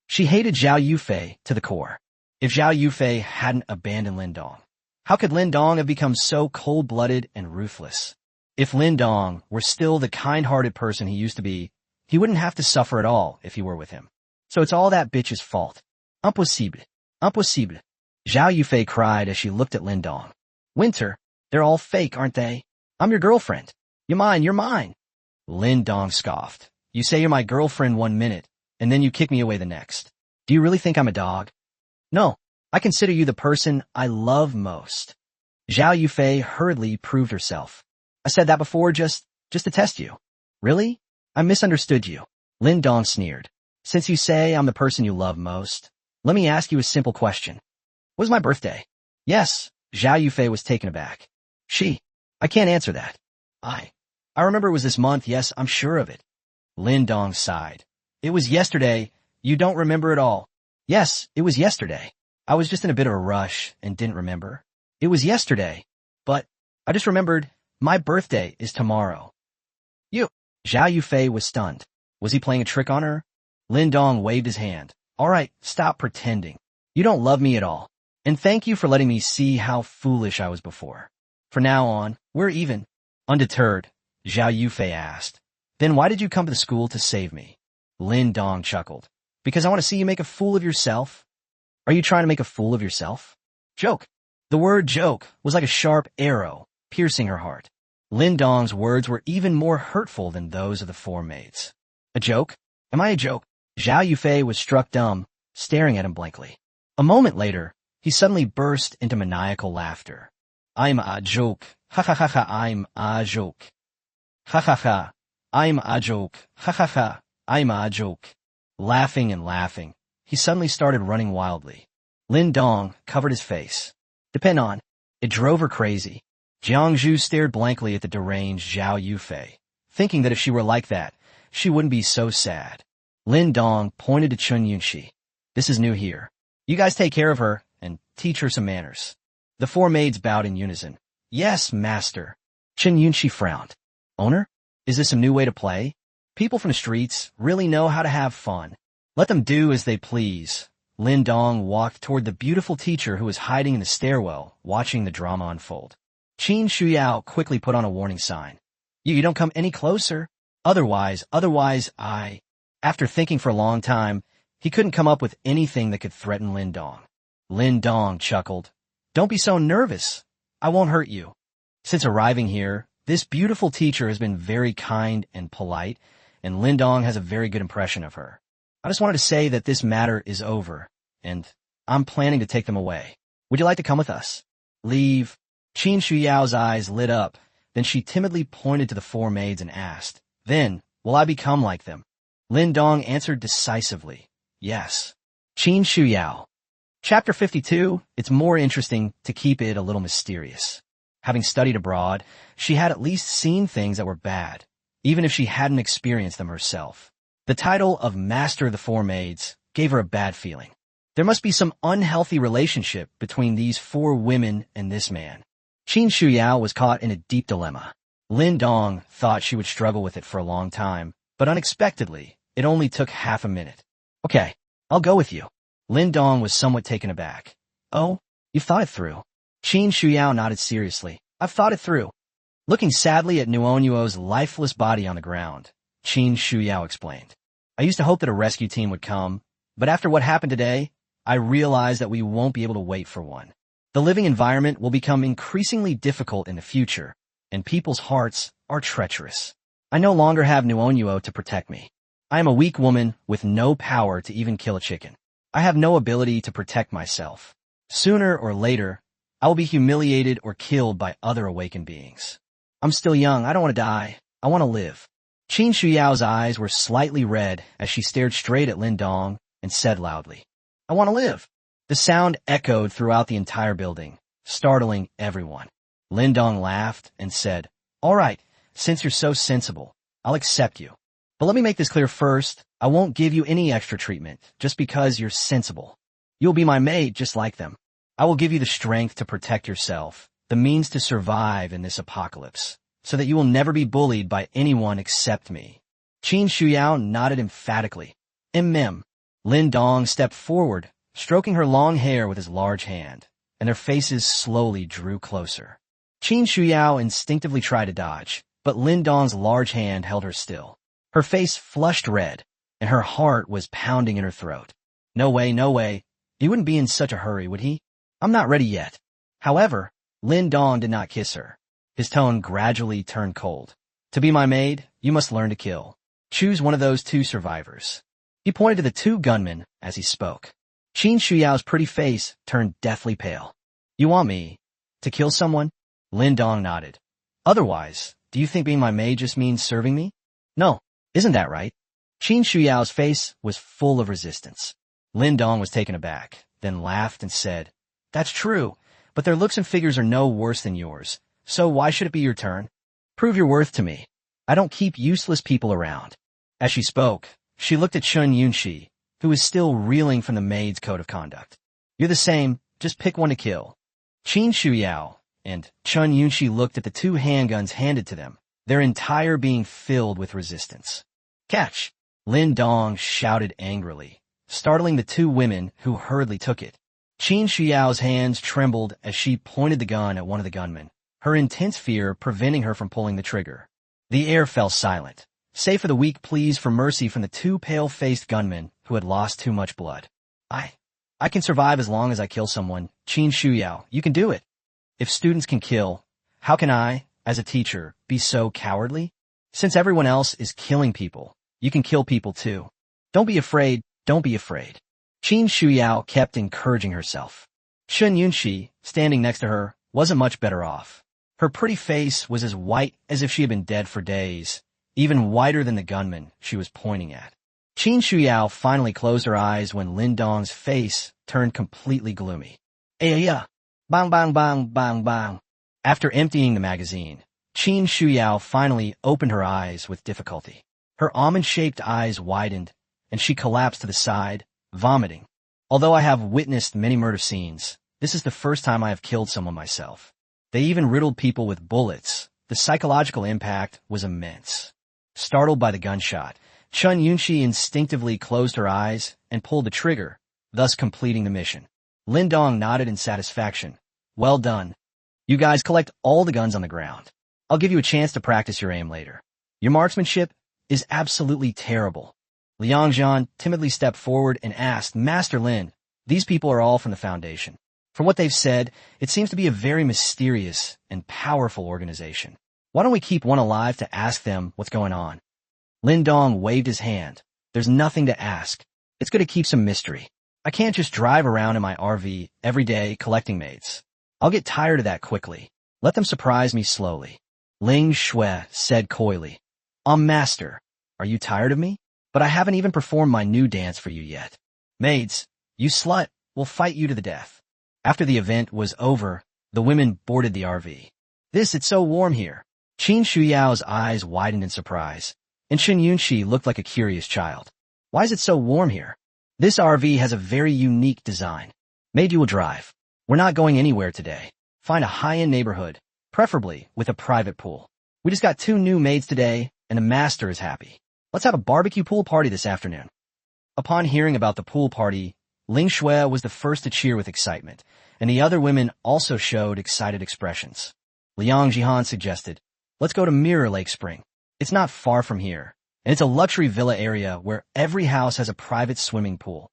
She hated Zhao Yufei to the core. If Zhao Yufei hadn't abandoned Lin Dong, how could Lin Dong have become so cold-blooded and ruthless? If Lin Dong were still the kind-hearted person he used to be, he wouldn't have to suffer at all if he were with him. So it's all that bitch's fault. Impossible. Impossible. Zhao Yufei cried as she looked at Lin Dong. Winter, they're all fake, aren't they? I'm your girlfriend. You're mine, you're mine. Lin Dong scoffed. You say you're my girlfriend 1 minute, and then you kick me away the next. Do you really think I'm a dog? No, I consider you the person I love most. Zhao Yufei hurriedly proved herself. I said that before just to test you. Really? I misunderstood you. Lin Dong sneered. Since you say I'm the person you love most, let me ask you a simple question. Was my birthday? Yes, Zhao Yufei was taken aback. I can't answer that. I remember it was this month, yes, I'm sure of it. Lin Dong sighed. It was yesterday. You don't remember at all. Yes, it was yesterday. I was just in a bit of a rush and didn't remember. It was yesterday. But I just remembered my birthday is tomorrow. You. Zhao Yufei was stunned. Was he playing a trick on her? Lin Dong waved his hand. All right, stop pretending. You don't love me at all. And thank you for letting me see how foolish I was before. From now on, we're even. Undeterred, Zhao Yufei asked. Then why did you come to the school to save me? Lin Dong chuckled. Because I want to see you make a fool of yourself. Are you trying to make a fool of yourself? Joke. The word joke was like a sharp arrow, piercing her heart. Lin Dong's words were even more hurtful than those of the four maids. A joke? Am I a joke? Zhao Yufei was struck dumb, staring at him blankly. A moment later, he suddenly burst into maniacal laughter. I'm a joke. Ha ha ha ha, I'm a joke. Ha ha ha, I'm a joke. Ha ha ha, I'm a joke. Laughing and laughing, he suddenly started running wildly. Lin Dong covered his face. Depend on. It drove her crazy. Jiang Zhu stared blankly at the deranged Zhao Yufei, thinking that if she were like that, she wouldn't be so sad. Lin Dong pointed to Chun Yunxi. This is new here. You guys take care of her and teach her some manners. The four maids bowed in unison. Yes, master. Chun Yunxi frowned. Owner? Is this some new way to play? People from the streets really know how to have fun. Let them do as they please. Lin Dong walked toward the beautiful teacher who was hiding in the stairwell, watching the drama unfold. Qin Shuyao quickly put on a warning sign. You don't come any closer. Otherwise I... After thinking for a long time, he couldn't come up with anything that could threaten Lin Dong. Lin Dong chuckled. Don't be so nervous. I won't hurt you. Since arriving here, this beautiful teacher has been very kind and polite, and Lin Dong has a very good impression of her. I just wanted to say that this matter is over, and I'm planning to take them away. Would you like to come with us? Leave. Qin Shuyao's eyes lit up. Then she timidly pointed to the four maids and asked, Then, will I become like them? Lin Dong answered decisively, Yes. Qin Shuyao. Chapter 52, it's more interesting to keep it a little mysterious. Having studied abroad, she had at least seen things that were bad, even if she hadn't experienced them herself. The title of Master of the Four Maids gave her a bad feeling. There must be some unhealthy relationship between these four women and this man. Qin Shuyao was caught in a deep dilemma. Lin Dong thought she would struggle with it for a long time, but unexpectedly, it only took half a minute. Okay, I'll go with you. Lin Dong was somewhat taken aback. Oh, you've thought it through. Qin Shuyao nodded seriously. I've thought it through. Looking sadly at Nuonyuo's lifeless body on the ground, Qin Shuyao explained. I used to hope that a rescue team would come, but after what happened today, I realized that we won't be able to wait for one. The living environment will become increasingly difficult in the future, and people's hearts are treacherous. I no longer have Nuonyuo to protect me. I am a weak woman with no power to even kill a chicken. I have no ability to protect myself. Sooner or later, I will be humiliated or killed by other awakened beings. I'm still young. I don't want to die. I want to live. Qin Shuyao's eyes were slightly red as she stared straight at Lin Dong and said loudly, I want to live. The sound echoed throughout the entire building, startling everyone. Lin Dong laughed and said, All right, since you're so sensible, I'll accept you. But let me make this clear first. I won't give you any extra treatment just because you're sensible. You'll be my maid just like them. I will give you the strength to protect yourself, the means to survive in this apocalypse, so that you will never be bullied by anyone except me. Qin Shuyao nodded emphatically. Lin Dong stepped forward, stroking her long hair with his large hand, and their faces slowly drew closer. Qin Shuyao instinctively tried to dodge, but Lin Dong's large hand held her still. Her face flushed red, and her heart was pounding in her throat. No way, no way. He wouldn't be in such a hurry, would he? I'm not ready yet. However, Lin Dong did not kiss her. His tone gradually turned cold. To be my maid, you must learn to kill. Choose one of those two survivors. He pointed to the two gunmen as he spoke. Qin Shuyao's pretty face turned deathly pale. You want me to kill someone? Lin Dong nodded. Otherwise, do you think being my maid just means serving me? No, isn't that right? Qin Shuyao's face was full of resistance. Lin Dong was taken aback, then laughed and said, That's true, but their looks and figures are no worse than yours, so why should it be your turn? Prove your worth to me. I don't keep useless people around. As she spoke, she looked at Chun Yunxi, who was still reeling from the maid's code of conduct. You're the same, just pick one to kill. Qin Shuyao and Chun Yunxi looked at the two handguns handed to them, their entire being filled with resistance. Catch! Lin Dong shouted angrily, startling the two women who hurriedly took it. Qin Shuyao's hands trembled as she pointed the gun at one of the gunmen, her intense fear preventing her from pulling the trigger. The air fell silent, Save for the weak pleas for mercy from the two pale-faced gunmen who had lost too much blood. I can survive as long as I kill someone. Qin Shuyao, you can do it. If students can kill, how can I, as a teacher, be so cowardly? Since everyone else is killing people, you can kill people too. Don't be afraid, don't be afraid. Qin Shuyao kept encouraging herself. Shun Yunxi, standing next to her, wasn't much better off. Her pretty face was as white as if she had been dead for days, even whiter than the gunman she was pointing at. Qin Shuyao finally closed her eyes when Lin Dong's face turned completely gloomy. Yeah. Bang bang bang bang bang. After emptying the magazine, Qin Shuyao finally opened her eyes with difficulty. Her almond-shaped eyes widened, and she collapsed to the side, vomiting. Although I have witnessed many murder scenes, this is the first time I have killed someone myself. They even riddled people with bullets. The psychological impact was immense. Startled by the gunshot, Chun Yunxi instinctively closed her eyes and pulled the trigger, thus completing the mission. Lin Dong nodded in satisfaction. Well done. You guys collect all the guns on the ground. I'll give you a chance to practice your aim later. Your marksmanship is absolutely terrible. Liang Zhan timidly stepped forward and asked, Master Lin, these people are all from the Foundation. From what they've said, it seems to be a very mysterious and powerful organization. Why don't we keep one alive to ask them what's going on? Lin Dong waved his hand. There's nothing to ask. It's good to keep some mystery. I can't just drive around in my RV every day collecting mates. I'll get tired of that quickly. Let them surprise me slowly. Ling Shui said coyly. Master, are you tired of me? But I haven't even performed my new dance for you yet. Maids, you slut, will fight you to the death. After the event was over, the women boarded the RV. It's so warm here. Qin Shuyao's eyes widened in surprise, and Shin Yunxi looked like a curious child. Why is it so warm here? This RV has a very unique design. Maid, you will drive. We're not going anywhere today. Find a high-end neighborhood, preferably with a private pool. We just got 2 new maids today, and the master is happy. Let's have a barbecue pool party this afternoon. Upon hearing about the pool party, Ling Shui was the first to cheer with excitement, and the other women also showed excited expressions. Liang Jihan suggested, let's go to Mirror Lake Spring. It's not far from here, and it's a luxury villa area where every house has a private swimming pool.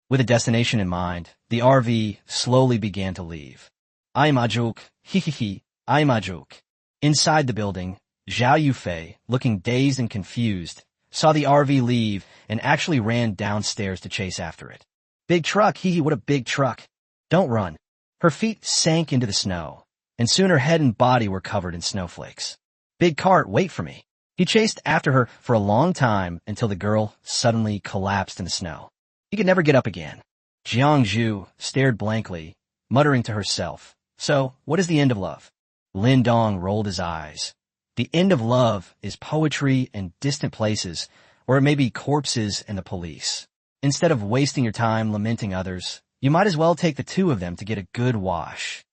With a destination in mind, the RV slowly began to leave. Aimajuk, hihihi, Aimajuk. Inside the building, Zhao Yufei, looking dazed and confused, saw the RV leave and actually ran downstairs to chase after it. Big truck, hee what a big truck. Don't run. Her feet sank into the snow, and soon her head and body were covered in snowflakes. Big cart, wait for me. He chased after her for a long time until the girl suddenly collapsed in the snow. He could never get up again. Jiang Zhu stared blankly, muttering to herself, so, what is the end of love? Lin Dong rolled his eyes. The end of love is poetry and distant places, or it may be corpses and the police. Instead of wasting your time lamenting others, you might as well take the 2 of them to get a good wash.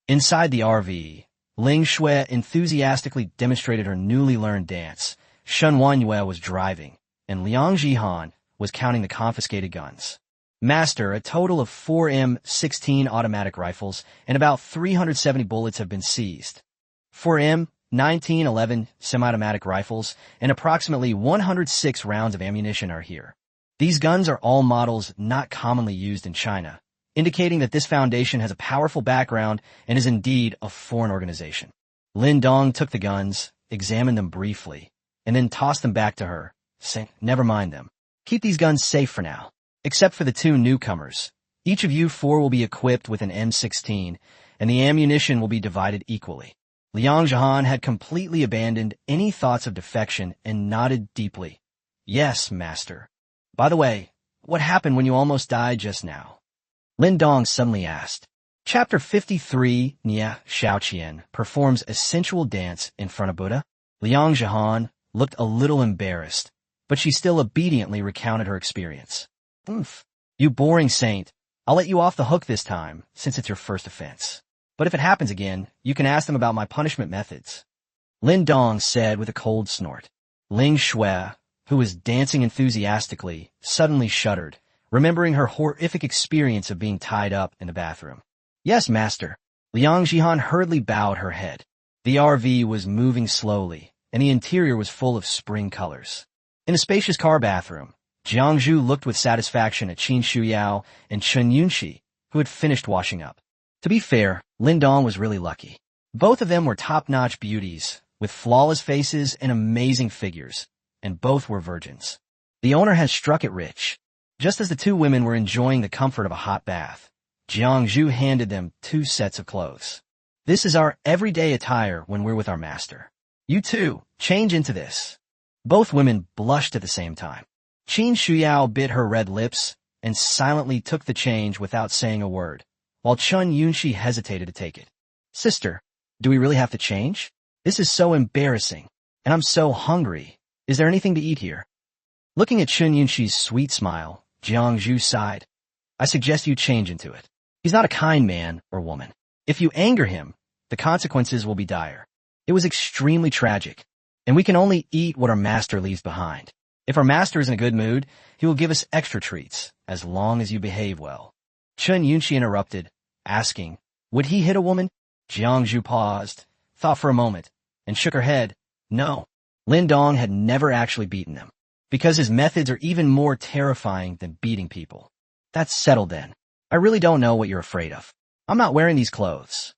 Inside the RV, Ling Shui enthusiastically demonstrated her newly learned dance. Shun Wanyue was driving, and Liang Jihan was counting the confiscated guns. Master, a total of 4 M16 automatic rifles and about 370 bullets have been seized. 4 M1911 semi-automatic rifles and approximately 106 rounds of ammunition are here. These guns are all models not commonly used in China, indicating that this foundation has a powerful background and is indeed a foreign organization. Lin Dong took the guns, examined them briefly, and then tossed them back to her, saying, never mind them. Keep these guns safe for now. Except for the 2 newcomers. Each of you 4 will be equipped with an M16, and the ammunition will be divided equally. Liang Zhan had completely abandoned any thoughts of defection and nodded deeply. Yes, master. By the way, what happened when you almost died just now? Lin Dong suddenly asked. Chapter 53, Nia Shaoqian performs a sensual dance in front of Buddha. Liang Zhan looked a little embarrassed, but she still obediently recounted her experience. You boring saint. I'll let you off the hook this time, since it's your first offense. But if it happens again, you can ask them about my punishment methods. Lin Dong said with a cold snort. Ling Shui, who was dancing enthusiastically, suddenly shuddered, remembering her horrific experience of being tied up in the bathroom. Yes, master. Liang Jihan hurriedly bowed her head. The RV was moving slowly, and the interior was full of spring colors. In a spacious car bathroom, Jiangzhu looked with satisfaction at Qin Shuyao and Chen Yunxi, who had finished washing up. To be fair, Lin Dong was really lucky. Both of them were top-notch beauties, with flawless faces and amazing figures, and both were virgins. The owner had struck it rich. Just as the two women were enjoying the comfort of a hot bath, Jiangzhu handed them 2 sets of clothes. This is our everyday attire when we're with our master. You too, change into this. Both women blushed at the same time. Qin Shuyao bit her red lips and silently took the change without saying a word, while Chen Yunxi hesitated to take it. Sister, do we really have to change? This is so embarrassing, and I'm so hungry. Is there anything to eat here? Looking at Chen Yunxi's sweet smile, Jiangzhu sighed. I suggest you change into it. He's not a kind man or woman. If you anger him, the consequences will be dire. It was extremely tragic, and we can only eat what our master leaves behind. If our master is in a good mood, he will give us extra treats, as long as you behave well. Chen Yunxi interrupted, asking, would he hit a woman? Jiangzhu paused, thought for a moment, and shook her head. No. Lin Dong had never actually beaten them, because his methods are even more terrifying than beating people. That's settled then. I really don't know what you're afraid of. I'm not wearing these clothes.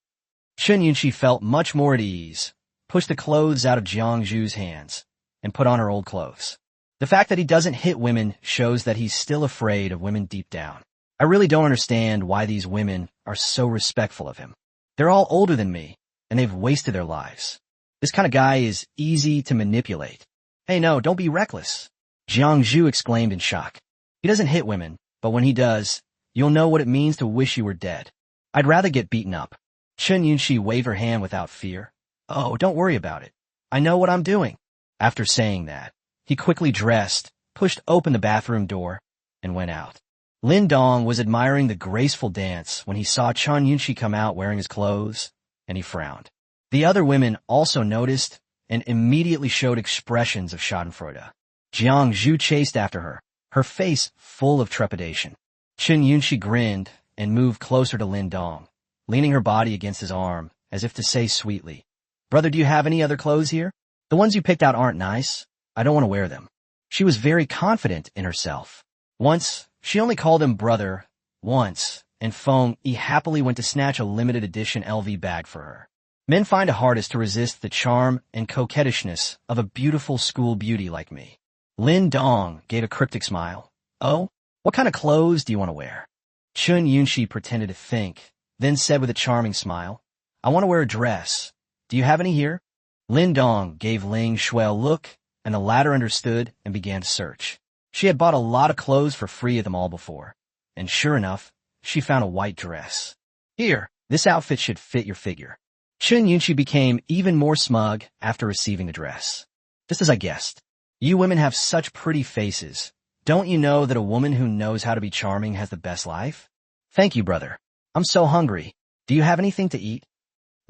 Chen Yunxi felt much more at ease, pushed the clothes out of Jiangzhu's hands, and put on her old clothes. The fact that he doesn't hit women shows that he's still afraid of women deep down. I really don't understand why these women are so respectful of him. They're all older than me, and they've wasted their lives. This kind of guy is easy to manipulate. Hey, no, don't be reckless. Jiangzhu exclaimed in shock. He doesn't hit women, but when he does, you'll know what it means to wish you were dead. I'd rather get beaten up. Chen Yunxi waved her hand without fear. Oh, don't worry about it. I know what I'm doing. After saying that, he quickly dressed, pushed open the bathroom door, and went out. Lin Dong was admiring the graceful dance when he saw Chen Yunxi come out wearing his clothes, and he frowned. The other women also noticed and immediately showed expressions of schadenfreude. Jiangzhu chased after her, her face full of trepidation. Chen Yunxi grinned and moved closer to Lin Dong, leaning her body against his arm, as if to say sweetly, Brother, do you have any other clothes here? The ones you picked out aren't nice. I don't want to wear them. She was very confident in herself. Once, she only called him brother, once, and Feng Yi happily went to snatch a limited edition LV bag for her. Men find it hardest to resist the charm and coquettishness of a beautiful school beauty like me. Lin Dong gave a cryptic smile. Oh, what kind of clothes do you want to wear? Chen Yunxi pretended to think, then said with a charming smile, I want to wear a dress. Do you have any here? Lin Dong gave Ling Shui a look, and the latter understood and began to search. She had bought a lot of clothes for free at the mall before, and sure enough, she found a white dress. Here, this outfit should fit your figure. Chen Yunxi became even more smug after receiving the dress. Just as I guessed. You women have such pretty faces. Don't you know that a woman who knows how to be charming has the best life? Thank you, brother. I'm so hungry. Do you have anything to eat?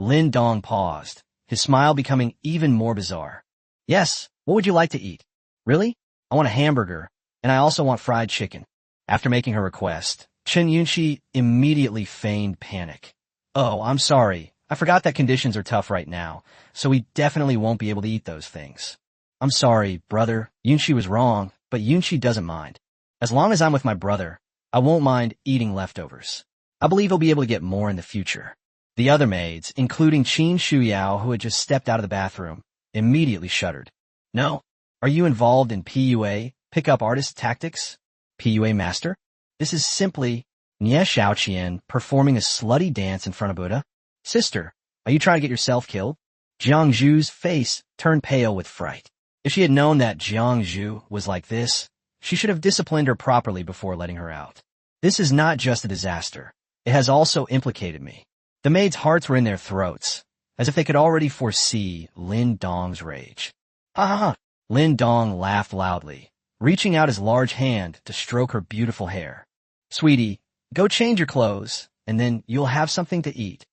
Lin Dong paused, his smile becoming even more bizarre. Yes, what would you like to eat? Really? I want a hamburger, and I also want fried chicken. After making her request, Chen Yunxi immediately feigned panic. Oh, I'm sorry. I forgot that conditions are tough right now, so we definitely won't be able to eat those things. I'm sorry, brother. Yunxi was wrong, but Yunxi doesn't mind. As long as I'm with my brother, I won't mind eating leftovers. I believe he'll be able to get more in the future. The other maids, including Qin Shuyao, who had just stepped out of the bathroom, immediately shuddered. No. Are you involved in PUA, pick-up artist tactics? PUA master? This is simply Nie Shaoqian performing a slutty dance in front of Buddha. Sister, are you trying to get yourself killed? Jiangzhu's face turned pale with fright. If she had known that Jiangzhu was like this, she should have disciplined her properly before letting her out. This is not just a disaster. It has also implicated me. The maids' hearts were in their throats, as if they could already foresee Lin Dong's rage. Ha ha ha! Lin Dong laughed loudly, reaching out his large hand to stroke her beautiful hair. Sweetie, go change your clothes, and then you'll have something to eat.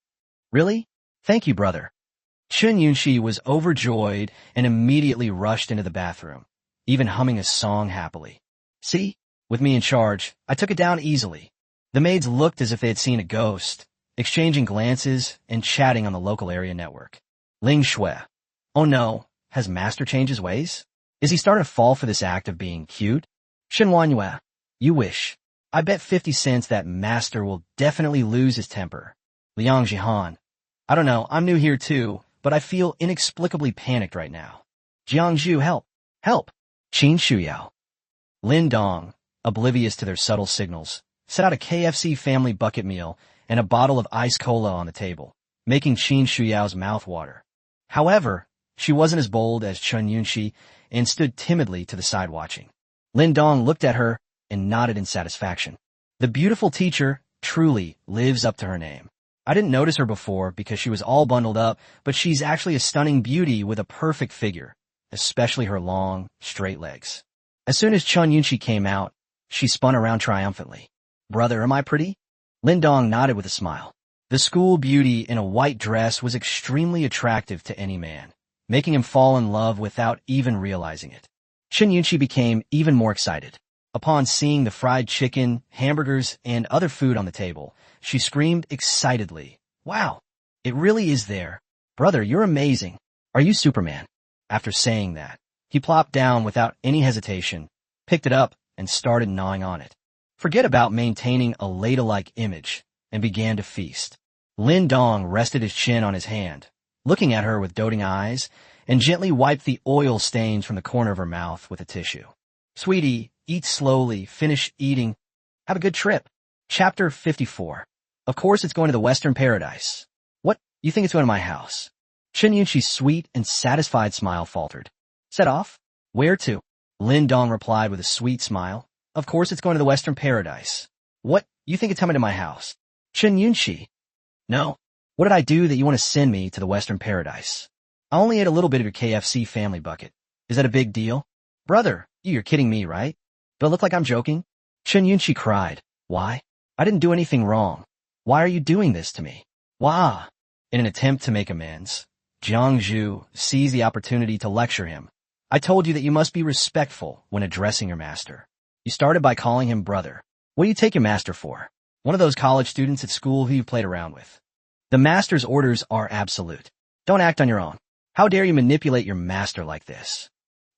Really? Thank you, brother. Chen Yunxi was overjoyed and immediately rushed into the bathroom, even humming a song happily. See? With me in charge, I took it down easily. The maids looked as if they had seen a ghost, exchanging glances and chatting on the local area network. Ling Shui. Oh no, Has Master changed his ways? Is he starting to fall for this act of being cute? Shenhuanyue, you wish. I bet 50 cents that Master will definitely lose his temper. Liang Jihan. I don't know, I'm new here too, but I feel inexplicably panicked right now. Jiangzhu, help! Help! Qin Shuyao. Lin Dong, oblivious to their subtle signals, set out a KFC family bucket meal and a bottle of ice cola on the table, making Qin Shuyao's mouth water. However, she wasn't as bold as Chen Yunxi and stood timidly to the side watching. Lin Dong looked at her and nodded in satisfaction. The beautiful teacher truly lives up to her name. I didn't notice her before because she was all bundled up, but she's actually a stunning beauty with a perfect figure, especially her long, straight legs. As soon as Chen Yunxi came out, she spun around triumphantly. Brother, am I pretty? Lin Dong nodded with a smile. The school beauty in a white dress was extremely attractive to any man, making him fall in love without even realizing it. Chen Yunxi became even more excited. Upon seeing the fried chicken, hamburgers, and other food on the table, she screamed excitedly, "Wow! It really is there. Brother, you're amazing. Are you Superman?" After saying that, he plopped down without any hesitation, picked it up, and started gnawing on it. Forget about maintaining a ladle-like image, and began to feast. Lin Dong rested his chin on his hand, looking at her with doting eyes, and gently wiped the oil stains from the corner of her mouth with a tissue. Sweetie, eat slowly, finish eating. Have a good trip. Chapter 54. Of course it's going to the Western Paradise. What? You think it's going to my house? Chen Yunxi's sweet and satisfied smile faltered. Set off? Where to? Lin Dong replied with a sweet smile. Of course it's going to the Western Paradise. What? You think it's coming to my house? Chen Yunxi. No. What did I do that you want to send me to the Western Paradise? I only ate a little bit of your KFC family bucket. Is that a big deal? Brother, you're kidding me, right? Do I look like I'm joking? Chen Yunxi cried. Why? I didn't do anything wrong. Why are you doing this to me? Wah! In an attempt to make amends, Jiang Zhu seized the opportunity to lecture him. I told you that you must be respectful when addressing your master. You started by calling him brother. What do you take your master for? One of those college students at school who you played around with. The master's orders are absolute. Don't act on your own. How dare you manipulate your master like this?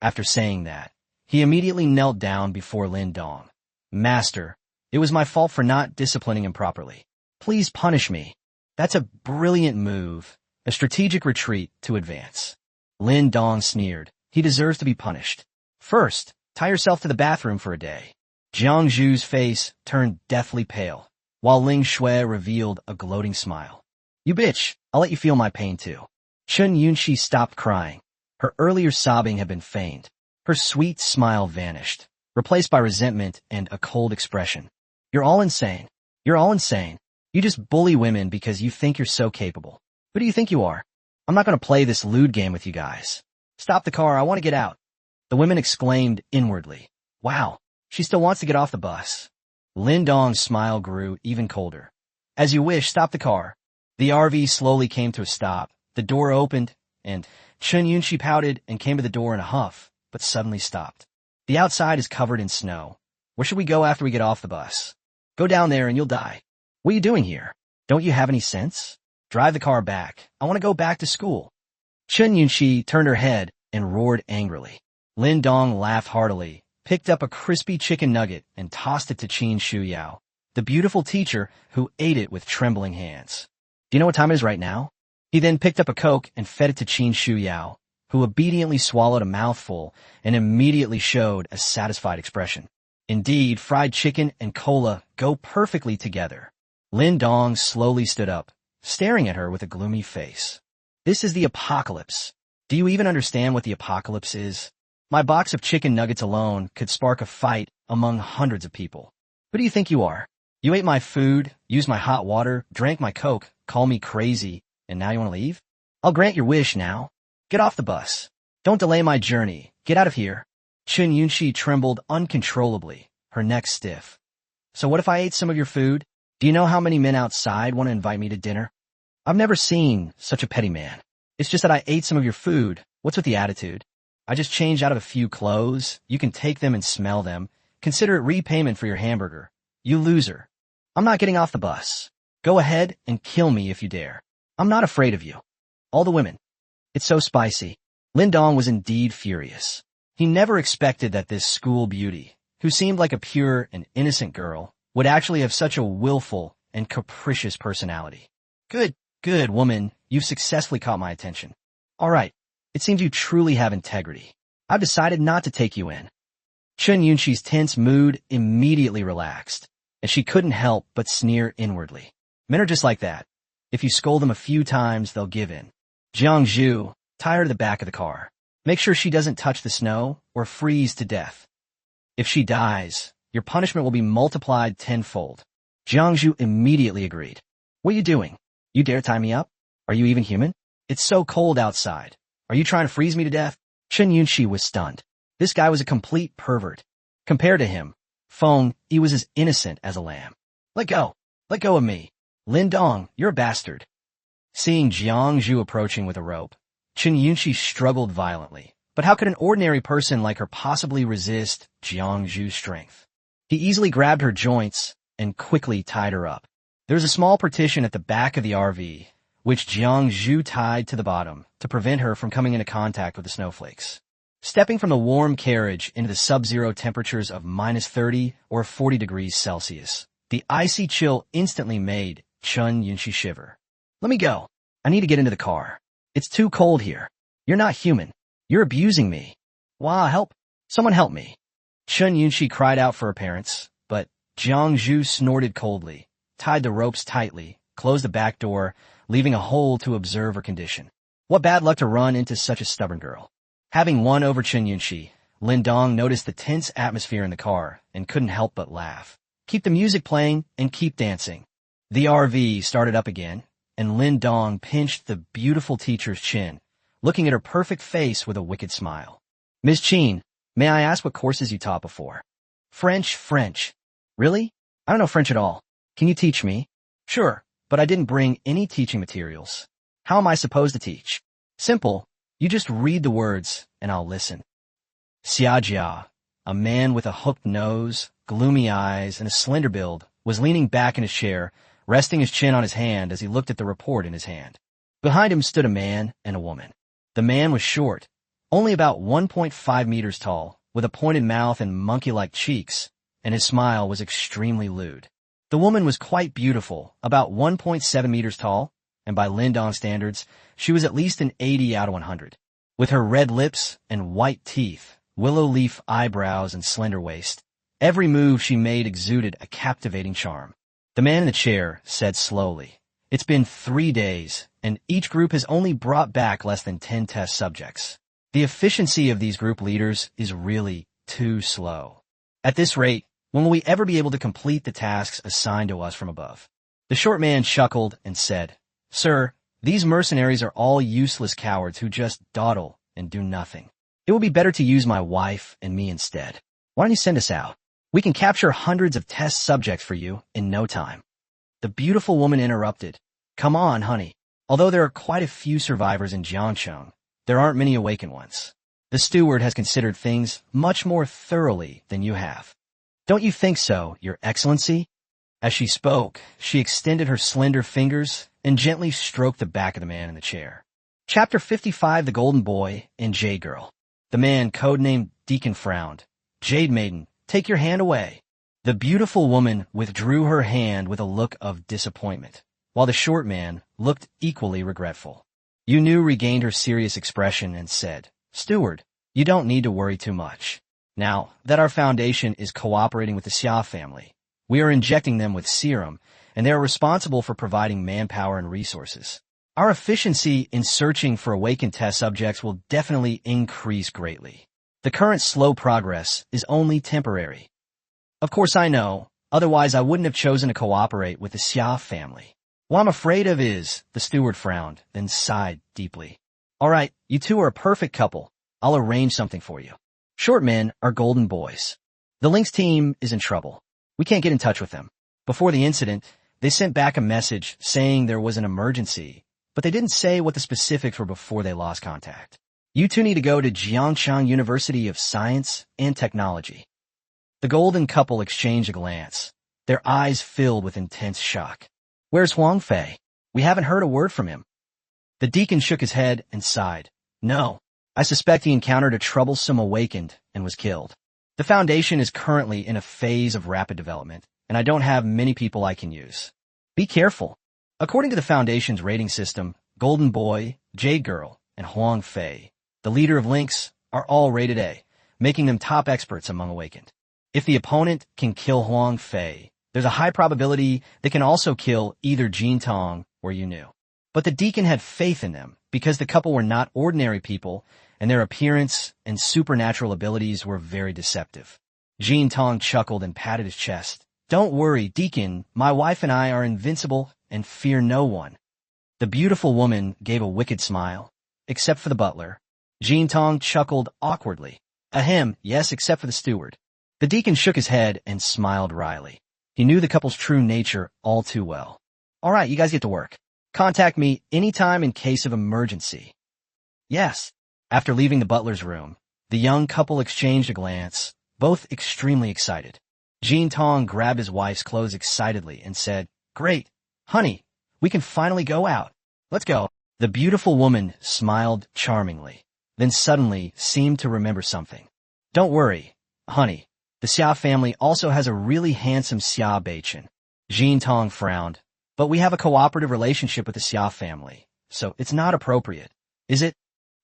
After saying that, he immediately knelt down before Lin Dong. Master, it was my fault for not disciplining him properly. Please punish me. That's a brilliant move, a strategic retreat to advance. Lin Dong sneered. He deserves to be punished. First, tie yourself to the bathroom for a day. Jiang Zhu's face turned deathly pale, while Ling Shui revealed a gloating smile. You bitch, I'll let you feel my pain too. Chen Yunxi stopped crying. Her earlier sobbing had been feigned. Her sweet smile vanished, replaced by resentment and a cold expression. You're all insane. You're all insane. You just bully women because you think you're so capable. Who do you think you are? I'm not going to play this lewd game with you guys. Stop the car, I want to get out. The women exclaimed inwardly. Wow, she still wants to get off the bus. Lin Dong's smile grew even colder. As you wish, stop the car. The RV slowly came to a stop. The door opened, and Chen Yunxi pouted and came to the door in a huff, but suddenly stopped. The outside is covered in snow. Where should we go after we get off the bus? Go down there and you'll die. What are you doing here? Don't you have any sense? Drive the car back. I want to go back to school. Chen Yunxi turned her head and roared angrily. Lin Dong laughed heartily, picked up a crispy chicken nugget and tossed it to Qin Shuyao, the beautiful teacher who ate it with trembling hands. Do you know what time it is right now? He then picked up a Coke and fed it to Qin Shuyao, who obediently swallowed a mouthful and immediately showed a satisfied expression. Indeed, fried chicken and cola go perfectly together. Lin Dong slowly stood up, staring at her with a gloomy face. This is the apocalypse. Do you even understand what the apocalypse is? My box of chicken nuggets alone could spark a fight among hundreds of people. Who do you think you are? You ate my food, used my hot water, drank my Coke, called me crazy, and now you want to leave? I'll grant your wish now. Get off the bus. Don't delay my journey. Get out of here. Chen Yunxi trembled uncontrollably, her neck stiff. So what if I ate some of your food? Do you know how many men outside want to invite me to dinner? I've never seen such a petty man. It's just that I ate some of your food. What's with the attitude? I just changed out of a few clothes. You can take them and smell them. Consider it repayment for your hamburger. You loser. I'm not getting off the bus. Go ahead and kill me if you dare. I'm not afraid of you. All the women. It's so spicy. Lindong was indeed furious. He never expected that this school beauty, who seemed like a pure and innocent girl, would actually have such a willful and capricious personality. Good, woman, you've successfully caught my attention. All right, it seems you truly have integrity. I've decided not to take you in. Chun Yunxi's tense mood immediately relaxed, and she couldn't help but sneer inwardly. Men are just like that. If you scold them a few times, they'll give in. Jiang Zhu, tie her to the back of the car. Make sure she doesn't touch the snow or freeze to death. If she dies, your punishment will be multiplied tenfold. Jiang Zhu immediately agreed. What are you doing? You dare tie me up? Are you even human? It's so cold outside. Are you trying to freeze me to death? Chun Yunxi was stunned. This guy was a complete pervert. Compared to him, Feng, he was as innocent as a lamb. Let go of me. Lindong, you're a bastard. Seeing Jiang Zhu approaching with a rope, Chun Yunxi struggled violently. But how could an ordinary person like her possibly resist Jiang Zhu's strength? He easily grabbed her joints and quickly tied her up. There was a small partition at the back of the RV, which Jiang Zhu tied to the bottom to prevent her from coming into contact with the snowflakes. Stepping from the warm carriage into the sub-zero temperatures of -30 or 40 degrees Celsius, the icy chill instantly made Chun Yunxi shiver. Let me go. I need to get into the car. It's too cold here. You're not human. You're abusing me. Wow, help. Someone help me. Chun Yunxi cried out for her parents, but Jiang Zhu snorted coldly, tied the ropes tightly, closed the back door, leaving a hole to observe her condition. What bad luck to run into such a stubborn girl. Having won over Chun Yunxi, Lindong noticed the tense atmosphere in the car and couldn't help but laugh. Keep the music playing and keep dancing. The RV started up again, and Lindong pinched the beautiful teacher's chin, looking at her perfect face with a wicked smile. Ms. Chin, may I ask what courses you taught before? French. Really? I don't know French at all. Can you teach me? Sure, but I didn't bring any teaching materials. How am I supposed to teach? Simple. You just read the words, and I'll listen. Xiajia, a man with a hooked nose, gloomy eyes, and a slender build, was leaning back in his chair, resting his chin on his hand as he looked at the report in his hand. Behind him stood a man and a woman. The man was short, only about 1.5 meters tall, with a pointed mouth and monkey-like cheeks, and his smile was extremely lewd. The woman was quite beautiful, about 1.7 meters tall, and by Lindong standards, she was at least an 80 out of 100. With her red lips and white teeth, willow leaf eyebrows and slender waist, every move she made exuded a captivating charm. The man in the chair said slowly, "It's been 3 days, and each group has only brought back less than 10 test subjects. The efficiency of these group leaders is really too slow. At this rate, when will we ever be able to complete the tasks assigned to us from above?" The short man chuckled and said, "Sir, these mercenaries are all useless cowards who just dawdle and do nothing. It will be better to use my wife and me instead. Why don't you send us out? We can capture hundreds of test subjects for you in no time." The beautiful woman interrupted. "Come on, honey. Although there are quite a few survivors in Jiangcheng, there aren't many awakened ones. The steward has considered things much more thoroughly than you have. Don't you think so, Your Excellency?" As she spoke, she extended her slender fingers and gently stroked the back of the man in the chair. Chapter 55, The Golden Boy and Jade Girl. The man, codenamed Deacon, frowned. "Jade Maiden, take your hand away." The beautiful woman withdrew her hand with a look of disappointment, while the short man looked equally regretful. Yu Nu regained her serious expression and said, "Steward, you don't need to worry too much. Now that our foundation is cooperating with the Xia family, we are injecting them with serum, and they are responsible for providing manpower and resources. Our efficiency in searching for awakened test subjects will definitely increase greatly. The current slow progress is only temporary. Of course I know, otherwise I wouldn't have chosen to cooperate with the Xia family. What I'm afraid of is," the steward frowned, then sighed deeply. "All right, you two are a perfect couple. I'll arrange something for you. Short men are golden boys. The Lynx team is in trouble. We can't get in touch with them. Before the incident, they sent back a message saying there was an emergency, but they didn't say what the specifics were before they lost contact. You two need to go to Jiangcheng University of Science and Technology." The golden couple exchanged a glance, their eyes filled with intense shock. "Where's Huang Fei? We haven't heard a word from him." The deacon shook his head and sighed. "No, I suspect he encountered a troublesome awakened and was killed. The Foundation is currently in a phase of rapid development, and I don't have many people I can use. Be careful. According to the Foundation's rating system, Golden Boy, Jade Girl, and Huang Fei, the leader of Lynx, are all rated A, making them top experts among awakened. If the opponent can kill Huang Fei, there's a high probability they can also kill either Jin Tong or Yu Nu. But the deacon had faith in them because the couple were not ordinary people and their appearance and supernatural abilities were very deceptive. Jin Tong chuckled and patted his chest. Don't worry, Deacon, my wife and I are invincible and fear no one. The beautiful woman gave a wicked smile, except for the butler. Jin Tong chuckled awkwardly. Ahem, yes, except for the steward. The deacon shook his head and smiled wryly. He knew the couple's true nature all too well. All right, you guys get to work. Contact me anytime in case of emergency. Yes. After leaving the butler's room, the young couple exchanged a glance, both extremely excited. Jin Tong grabbed his wife's clothes excitedly and said, Great, honey, we can finally go out. Let's go. The beautiful woman smiled charmingly, then suddenly seemed to remember something. Don't worry, honey. The Xia family also has a really handsome Xia Beichen. Jin Tong frowned. But we have a cooperative relationship with the Xia family, so it's not appropriate, is it?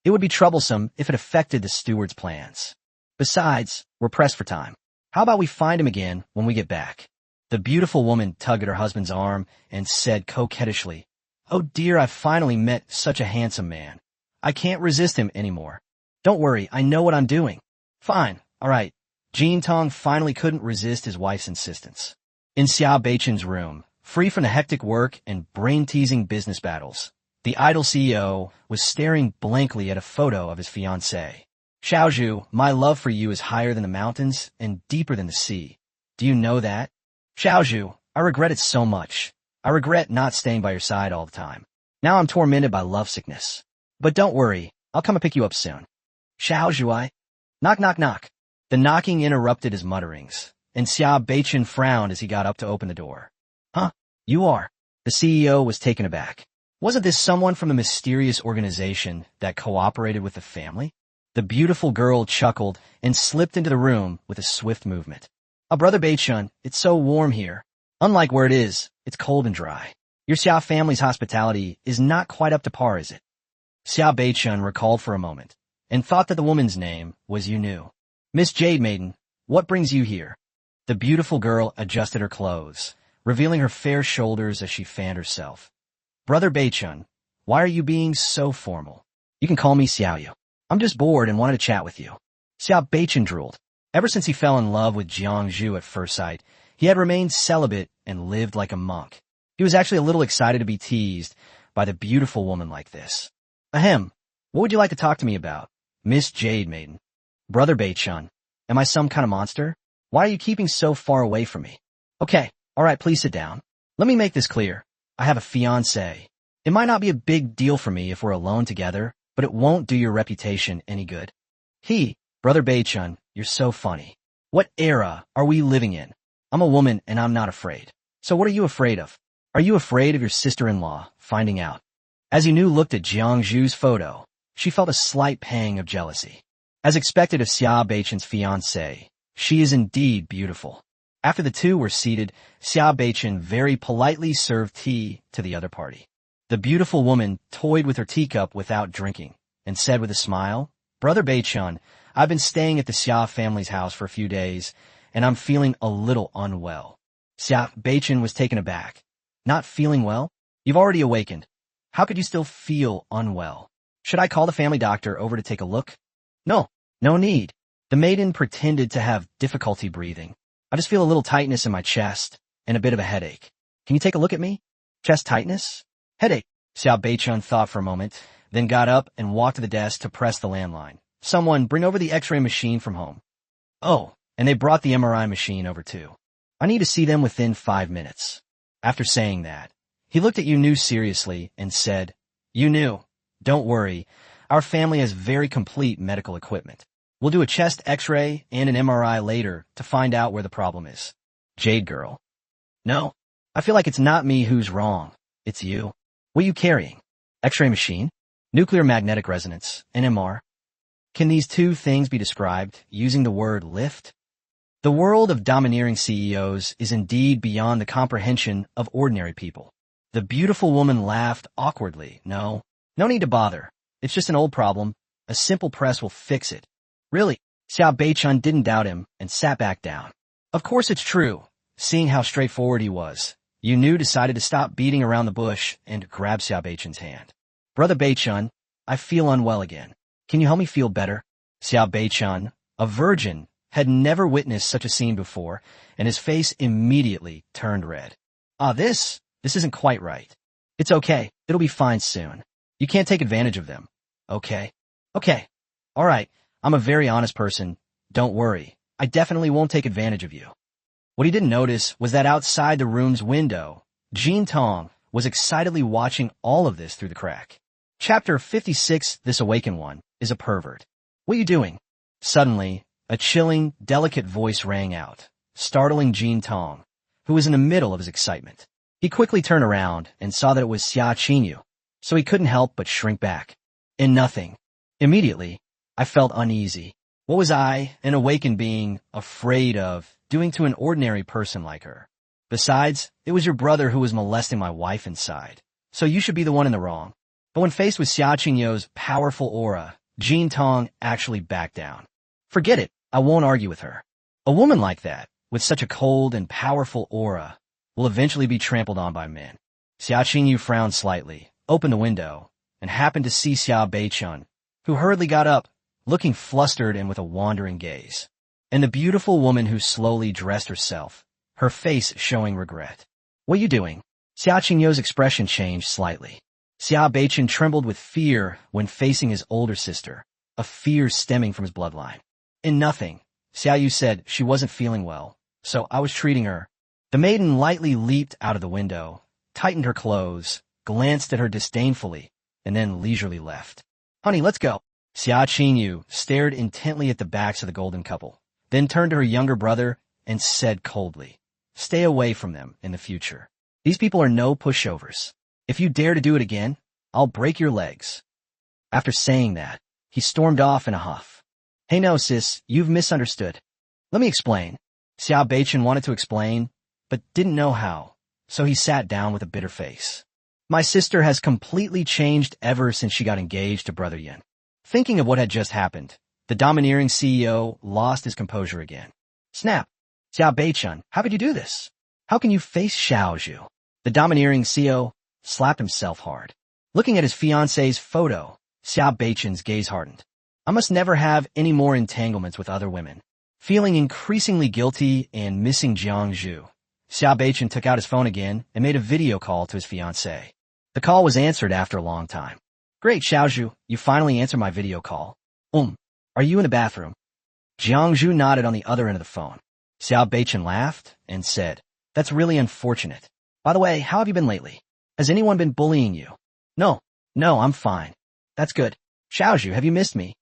It would be troublesome if it affected the steward's plans. Besides, we're pressed for time. How about we find him again when we get back? The beautiful woman tugged at her husband's arm and said coquettishly, Oh dear, I've finally met such a handsome man. I can't resist him anymore. Don't worry, I know what I'm doing. Fine, all right. Jin Tong finally couldn't resist his wife's insistence. In Xia Beichen's room, free from the hectic work and brain-teasing business battles, the idle CEO was staring blankly at a photo of his fiancée. Xiaozhu, my love for you is higher than the mountains and deeper than the sea. Do you know that? Xiaozhu, I regret it so much. I regret not staying by your side all the time. Now I'm tormented by lovesickness. But don't worry, I'll come and pick you up soon. Xiaozhu, I... Knock, knock, knock. The knocking interrupted his mutterings, and Xia Beichen frowned as he got up to open the door. Huh? You are? The CEO was taken aback. Wasn't this someone from the mysterious organization that cooperated with the family? The beautiful girl chuckled and slipped into the room with a swift movement. Brother Beichun, it's so warm here. Unlike where it is, it's cold and dry. Your Xia family's hospitality is not quite up to par, is it? Xia Beichun recalled for a moment and thought that the woman's name was Yu Nu. Miss Jade Maiden, what brings you here? The beautiful girl adjusted her clothes, revealing her fair shoulders as she fanned herself. Brother Beichun, why are you being so formal? You can call me Xiaoyu. I'm just bored and wanted to chat with you. Xia Beichun drooled. Ever since he fell in love with Jiangzhu at first sight, he had remained celibate and lived like a monk. He was actually a little excited to be teased by the beautiful woman like this. Ahem, what would you like to talk to me about, Miss Jade Maiden? Brother Beichun, am I some kind of monster? Why are you keeping so far away from me? Okay, all right, please sit down. Let me make this clear. I have a fiancé. It might not be a big deal for me if we're alone together, but it won't do your reputation any good. Brother Beichun, you're so funny. What era are we living in? I'm a woman and I'm not afraid. So what are you afraid of? Are you afraid of your sister-in-law finding out? As Yu Nu looked at Jiangzhu's photo, she felt a slight pang of jealousy. As expected of Xia Beichun's fiancée, she is indeed beautiful. After the two were seated, Xia Beichen very politely served tea to the other party. The beautiful woman toyed with her teacup without drinking and said with a smile, Brother Beichun, I've been staying at the Xia family's house for a few days, and I'm feeling a little unwell. Xia Beichen was taken aback. Not feeling well? You've already awakened. How could you still feel unwell? Should I call the family doctor over to take a look? No need. The maiden pretended to have difficulty breathing. I just feel a little tightness in my chest and a bit of a headache. Can you take a look at me? Chest tightness? Headache. Xia Beichun thought for a moment, then got up and walked to the desk to press the landline. Someone bring over the x-ray machine from home. Oh, and they brought the MRI machine over too. I need to see them within 5 minutes. After saying that, he looked at Yu Nu seriously and said, Yu Nu, don't worry. Our family has very complete medical equipment. We'll do a chest x-ray and an MRI later to find out where the problem is. Jade Girl. No, I feel like it's not me who's wrong. It's you. What are you carrying? X-ray machine? Nuclear magnetic resonance, NMR? Can these two things be described using the word lift? The world of domineering CEOs is indeed beyond the comprehension of ordinary people. The beautiful woman laughed awkwardly. No need to bother. It's just an old problem. A simple press will fix it. Really? Xiao Beichun didn't doubt him and sat back down. Of course it's true. Seeing how straightforward he was, Yu Nu decided to stop beating around the bush and grab Xiao Beichun's hand. Brother Beichun, I feel unwell again. Can you help me feel better? Xiao Beichun, a virgin, had never witnessed such a scene before, and his face immediately turned red. This isn't quite right. It's okay. It'll be fine soon. You can't take advantage of them. Okay. All right. I'm a very honest person. Don't worry. I definitely won't take advantage of you. What he didn't notice was that outside the room's window, Jin Tong was excitedly watching all of this through the crack. Chapter 56, This Awakened One, is a pervert. What are you doing? Suddenly, a chilling, delicate voice rang out, startling Jin Tong, who was in the middle of his excitement. He quickly turned around and saw that it was Xia Qinyu, so he couldn't help but shrink back. In nothing. Immediately, I felt uneasy. What was I, an awakened being, afraid of doing to an ordinary person like her? Besides, it was your brother who was molesting my wife inside, so you should be the one in the wrong. But when faced with Xia Qinyo's powerful aura, Jin Tong actually backed down. Forget it, I won't argue with her. A woman like that, with such a cold and powerful aura, will eventually be trampled on by men. Xia Qinyu frowned slightly, opened the window, and happened to see Xiao Beichun, who hurriedly got up, looking flustered and with a wandering gaze, and the beautiful woman who slowly dressed herself, her face showing regret. What are you doing? Xia Qinyo's expression changed slightly. Xiao Beichun trembled with fear when facing his older sister, a fear stemming from his bloodline. In nothing, Xiao Yu said she wasn't feeling well, so I was treating her. The maiden lightly leaped out of the window, tightened her clothes, glanced at her disdainfully, and then leisurely left. Honey, let's go. Xia Qinyu stared intently at the backs of the golden couple, then turned to her younger brother and said coldly, Stay away from them in the future. These people are no pushovers. If you dare to do it again, I'll break your legs. After saying that, he stormed off in a huff. Hey no, sis, you've misunderstood. Let me explain. Xiao Beichun wanted to explain, but didn't know how, so he sat down with a bitter face. My sister has completely changed ever since she got engaged to Brother Yin. Thinking of what had just happened, the domineering CEO lost his composure again. Snap! Xiao Beichun, how could you do this? How can you face Xiao Zhu? The domineering CEO slapped himself hard. Looking at his fiancée's photo, Xiao Beichun's gaze hardened. I must never have any more entanglements with other women. Feeling increasingly guilty and missing Jiang Zhu, Xiao Beichun took out his phone again and made a video call to his fiancée. The call was answered after a long time. Great, Xiao Zhu, you finally answered my video call. Are you in the bathroom? Jiang Zhu nodded on the other end of the phone. Xiao Beichun laughed and said, That's really unfortunate. By the way, how have you been lately? Has anyone been bullying you? No, I'm fine. That's good. Xiao Zhu, have you missed me?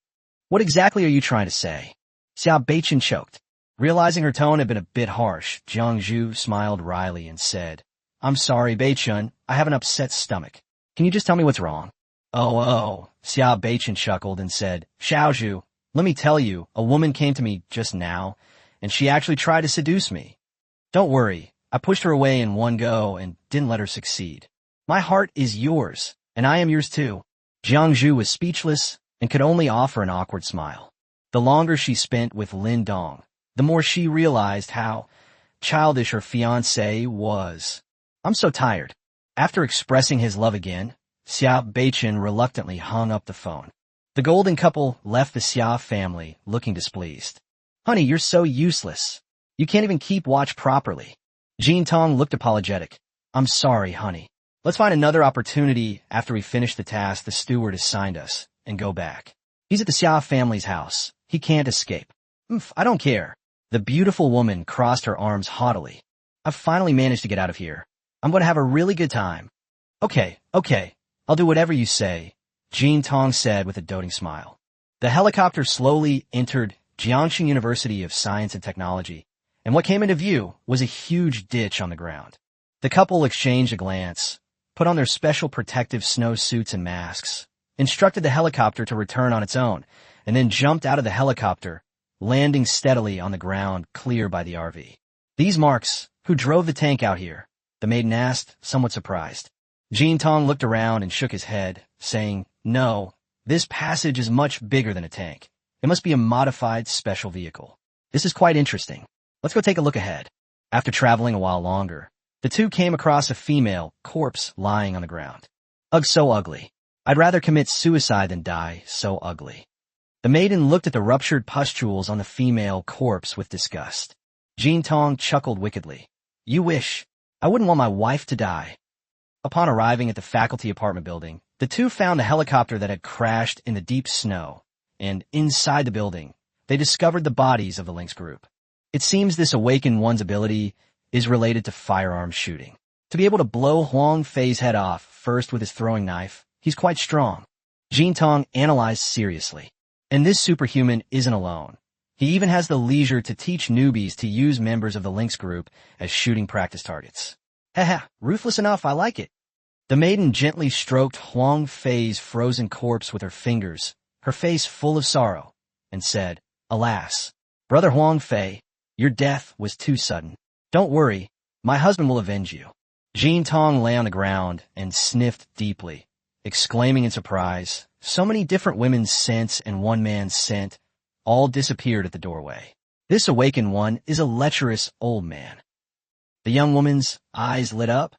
What exactly are you trying to say? Xiao Beichun choked. Realizing her tone had been a bit harsh, Jiang Zhu smiled wryly and said, I'm sorry, Beichun, I have an upset stomach. Can you just tell me what's wrong? Oh, Xiao Beichun chuckled and said, Xiao Zhu, let me tell you, a woman came to me just now, and she actually tried to seduce me. Don't worry, I pushed her away in one go and didn't let her succeed. My heart is yours, and I am yours too. Jiang Zhu was speechless and could only offer an awkward smile. The longer she spent with Lin Dong, the more she realized how childish her fiancé was. I'm so tired. After expressing his love again, Xiao Beichun reluctantly hung up the phone. The golden couple left the Xia family looking displeased. Honey, you're so useless. You can't even keep watch properly. Jin Tong looked apologetic. I'm sorry, honey. Let's find another opportunity after we finish the task the steward assigned us and go back. He's at the Xia family's house. He can't escape. I don't care. The beautiful woman crossed her arms haughtily. I've finally managed to get out of here. I'm going to have a really good time. Okay. I'll do whatever you say, Jin Tong said with a doting smile. The helicopter slowly entered Jiangxing University of Science and Technology, and what came into view was a huge ditch on the ground. The couple exchanged a glance, put on their special protective snow suits and masks, instructed the helicopter to return on its own, and then jumped out of the helicopter, landing steadily on the ground clear by the RV. "These marks, who drove the tank out here?" the maiden asked, somewhat surprised. Jin Tong looked around and shook his head, saying, "No, this passage is much bigger than a tank. It must be a modified special vehicle. This is quite interesting. Let's go take a look ahead." After traveling a while longer, the two came across a female corpse lying on the ground. "Ugh, so ugly. I'd rather commit suicide than die so ugly." The maiden looked at the ruptured pustules on the female corpse with disgust. Jin Tong chuckled wickedly. "You wish. I wouldn't want my wife to die." Upon arriving at the faculty apartment building, the two found a helicopter that had crashed in the deep snow, and inside the building, they discovered the bodies of the Lynx group. It seems this awakened one's ability is related to firearm shooting. To be able to blow Huang Fei's head off first with his throwing knife, he's quite strong. Jin Tong analyzed seriously. And this superhuman isn't alone. He even has the leisure to teach newbies to use members of the Lynx group as shooting practice targets. "Haha, ruthless enough, I like it." The maiden gently stroked Huang Fei's frozen corpse with her fingers, her face full of sorrow, and said, "Alas, Brother Huang Fei, your death was too sudden. Don't worry, my husband will avenge you." Jin Tong lay on the ground and sniffed deeply, exclaiming in surprise, so many different women's scents and one man's scent all disappeared at the doorway. This awakened one is a lecherous old man. The young woman's eyes lit up.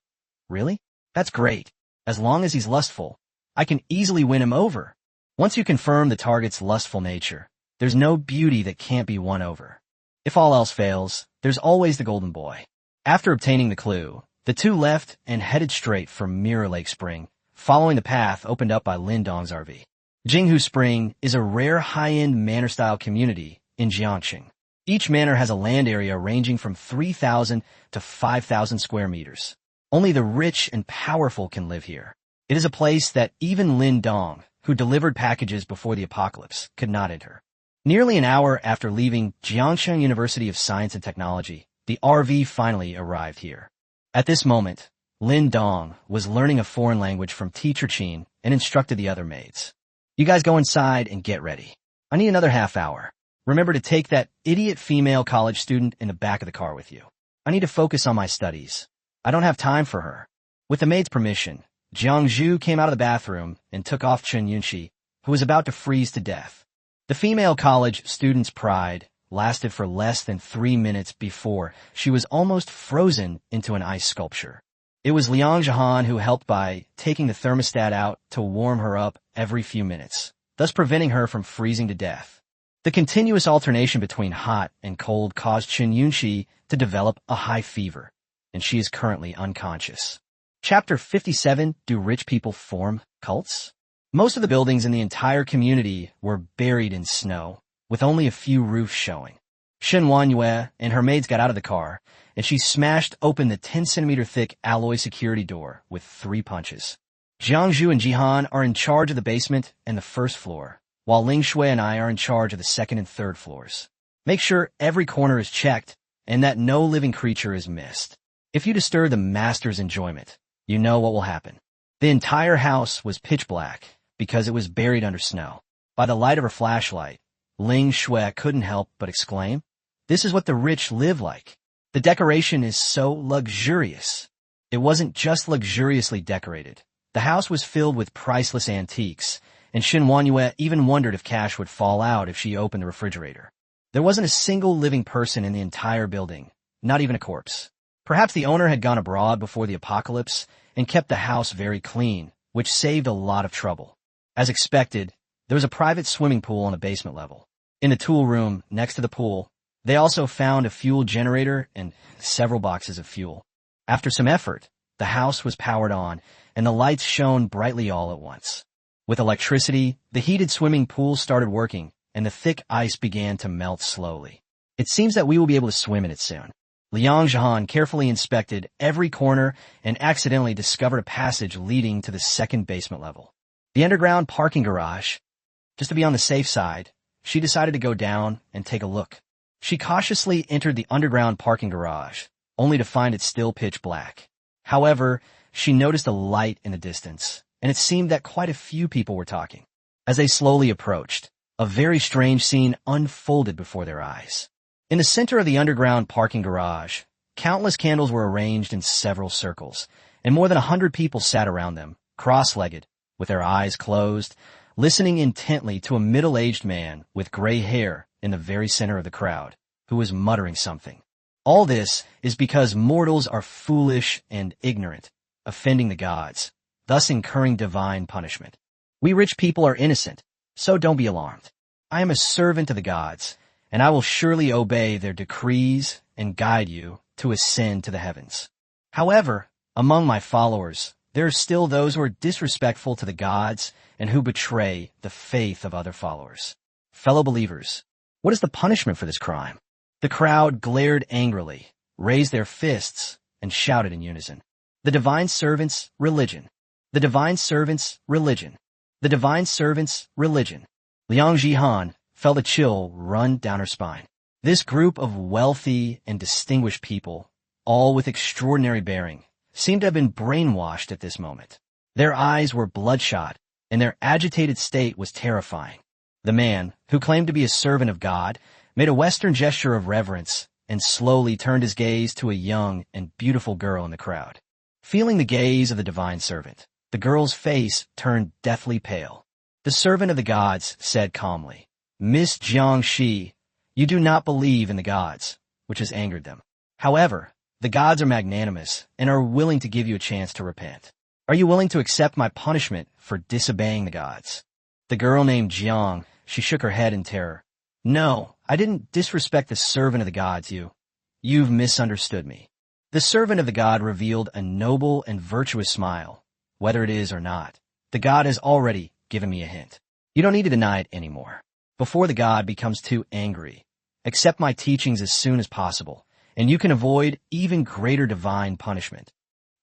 "Really? That's great. As long as he's lustful, I can easily win him over." Once you confirm the target's lustful nature, there's no beauty that can't be won over. If all else fails, there's always the golden boy. After obtaining the clue, the two left and headed straight for Mirror Lake Spring, following the path opened up by Lin Dong's RV. Jinghu Spring is a rare high-end manor-style community in Jiangxing. Each manor has a land area ranging from 3,000 to 5,000 square meters. Only the rich and powerful can live here. It is a place that even Lin Dong, who delivered packages before the apocalypse, could not enter. Nearly an hour after leaving Jiangxing University of Science and Technology, the RV finally arrived here. At this moment, Lin Dong was learning a foreign language from Teacher Qin and instructed the other maids. "You guys go inside and get ready. I need another half hour. Remember to take that idiot female college student in the back of the car with you. I need to focus on my studies. I don't have time for her." With the maid's permission, Jiang Zhu came out of the bathroom and took off Chen Yunxi, who was about to freeze to death. The female college student's pride lasted for less than 3 minutes before she was almost frozen into an ice sculpture. It was Liang Zhahan who helped by taking the thermostat out to warm her up every few minutes, thus preventing her from freezing to death. The continuous alternation between hot and cold caused Chen Yunxi to develop a high fever, and she is currently unconscious. Chapter 57, Do Rich People Form Cults? Most of the buildings in the entire community were buried in snow, with only a few roofs showing. Shen Wanyue and her maids got out of the car, and she smashed open the 10-centimeter thick alloy security door with 3 punches. Jiangzhu and Jihan are in charge of the basement and the first floor, while Ling Shui and I are in charge of the second and third floors. Make sure every corner is checked and that no living creature is missed. If you disturb the master's enjoyment, you know what will happen. The entire house was pitch black because it was buried under snow. By the light of her flashlight, Ling Shui couldn't help but exclaim, "This is what the rich live like." The decoration is so luxurious. It wasn't just luxuriously decorated. The house was filled with priceless antiques, and Shin Wanyue even wondered if cash would fall out if she opened the refrigerator. There wasn't a single living person in the entire building, not even a corpse. Perhaps the owner had gone abroad before the apocalypse and kept the house very clean, which saved a lot of trouble. As expected, there was a private swimming pool on the basement level. In the tool room next to the pool, they also found a fuel generator and several boxes of fuel. After some effort, the house was powered on, and the lights shone brightly all at once. With electricity, the heated swimming pool started working, and the thick ice began to melt slowly. "It seems that we will be able to swim in it soon." Liang Zhahan carefully inspected every corner and accidentally discovered a passage leading to the second basement level. The underground parking garage. Just to be on the safe side, she decided to go down and take a look. She cautiously entered the underground parking garage, only to find it still pitch black. However, she noticed a light in the distance, and it seemed that quite a few people were talking. As they slowly approached, a very strange scene unfolded before their eyes. In the center of the underground parking garage, countless candles were arranged in several circles, and more than 100 people sat around them, cross-legged, with their eyes closed, listening intently to a middle-aged man with gray hair in the very center of the crowd, who was muttering something. All this is because mortals are foolish and ignorant, offending the gods, thus incurring divine punishment. We rich people are innocent, so don't be alarmed. I am a servant of the gods, and I will surely obey their decrees and guide you to ascend to the heavens. However, among my followers, there are still those who are disrespectful to the gods and who betray the faith of other followers. Fellow believers, what is the punishment for this crime? The crowd glared angrily, raised their fists, and shouted in unison. The divine servant's religion. The divine servant's religion. The divine servant's religion. Liang Jihan felt a chill run down her spine. This group of wealthy and distinguished people, all with extraordinary bearing, seemed to have been brainwashed at this moment. Their eyes were bloodshot, and their agitated state was terrifying. The man, who claimed to be a servant of God, made a Western gesture of reverence and slowly turned his gaze to a young and beautiful girl in the crowd. Feeling the gaze of the divine servant, the girl's face turned deathly pale. The servant of the gods said calmly, "Miss Jiangxi, you do not believe in the gods," which has angered them. However, the gods are magnanimous and are willing to give you a chance to repent. Are you willing to accept my punishment for disobeying the gods? The girl named Jiang, she shook her head in terror. No, I didn't disrespect the servant of the gods, You've misunderstood me. The servant of the god revealed a noble and virtuous smile. Whether it is or not, the god has already given me a hint. You don't need to deny it anymore. Before the god becomes too angry, accept my teachings as soon as possible, and you can avoid even greater divine punishment.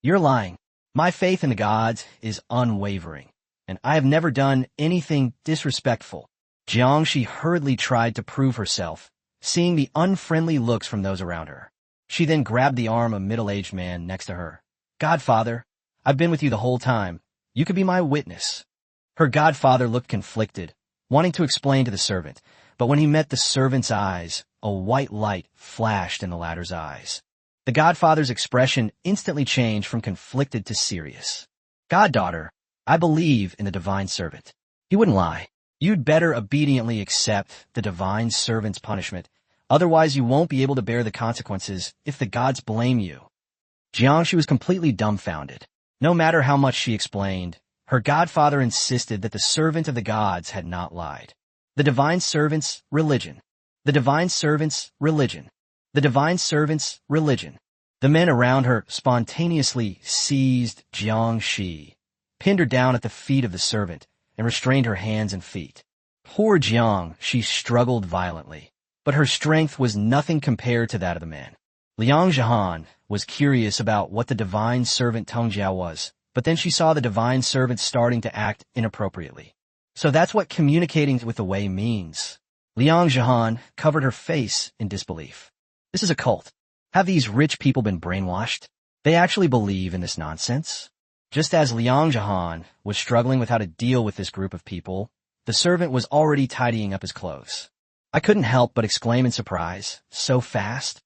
You're lying. My faith in the gods is unwavering, and I have never done anything disrespectful. Jiangxi hurriedly tried to prove herself, seeing the unfriendly looks from those around her. She then grabbed the arm of a middle-aged man next to her. Godfather, I've been with you the whole time. You could be my witness. Her godfather looked conflicted, wanting to explain to the servant, but when he met the servant's eyes, a white light flashed in the latter's eyes. The godfather's expression instantly changed from conflicted to serious. Goddaughter, I believe in the divine servant. He wouldn't lie. You'd better obediently accept the divine servant's punishment, otherwise you won't be able to bear the consequences if the gods blame you. Jiangxi was completely dumbfounded. No matter how much she explained, her godfather insisted that the servant of the gods had not lied. The divine servant's religion. The divine servant's religion. The divine servant's religion. The men around her spontaneously seized Jiangxi, pinned her down at the feet of the servant, and restrained her hands and feet. Poor Jiang, she struggled violently, but her strength was nothing compared to that of the man. Liang Jihan was curious about what the divine servant Teng Jiao was, but then she saw the divine servant starting to act inappropriately. So that's what communicating with the Wei means. Liang Jihan covered her face in disbelief. This is a cult. Have these rich people been brainwashed? They actually believe in this nonsense? Just as Liang Jihan was struggling with how to deal with this group of people, the servant was already tidying up his clothes. I couldn't help but exclaim in surprise, so fast.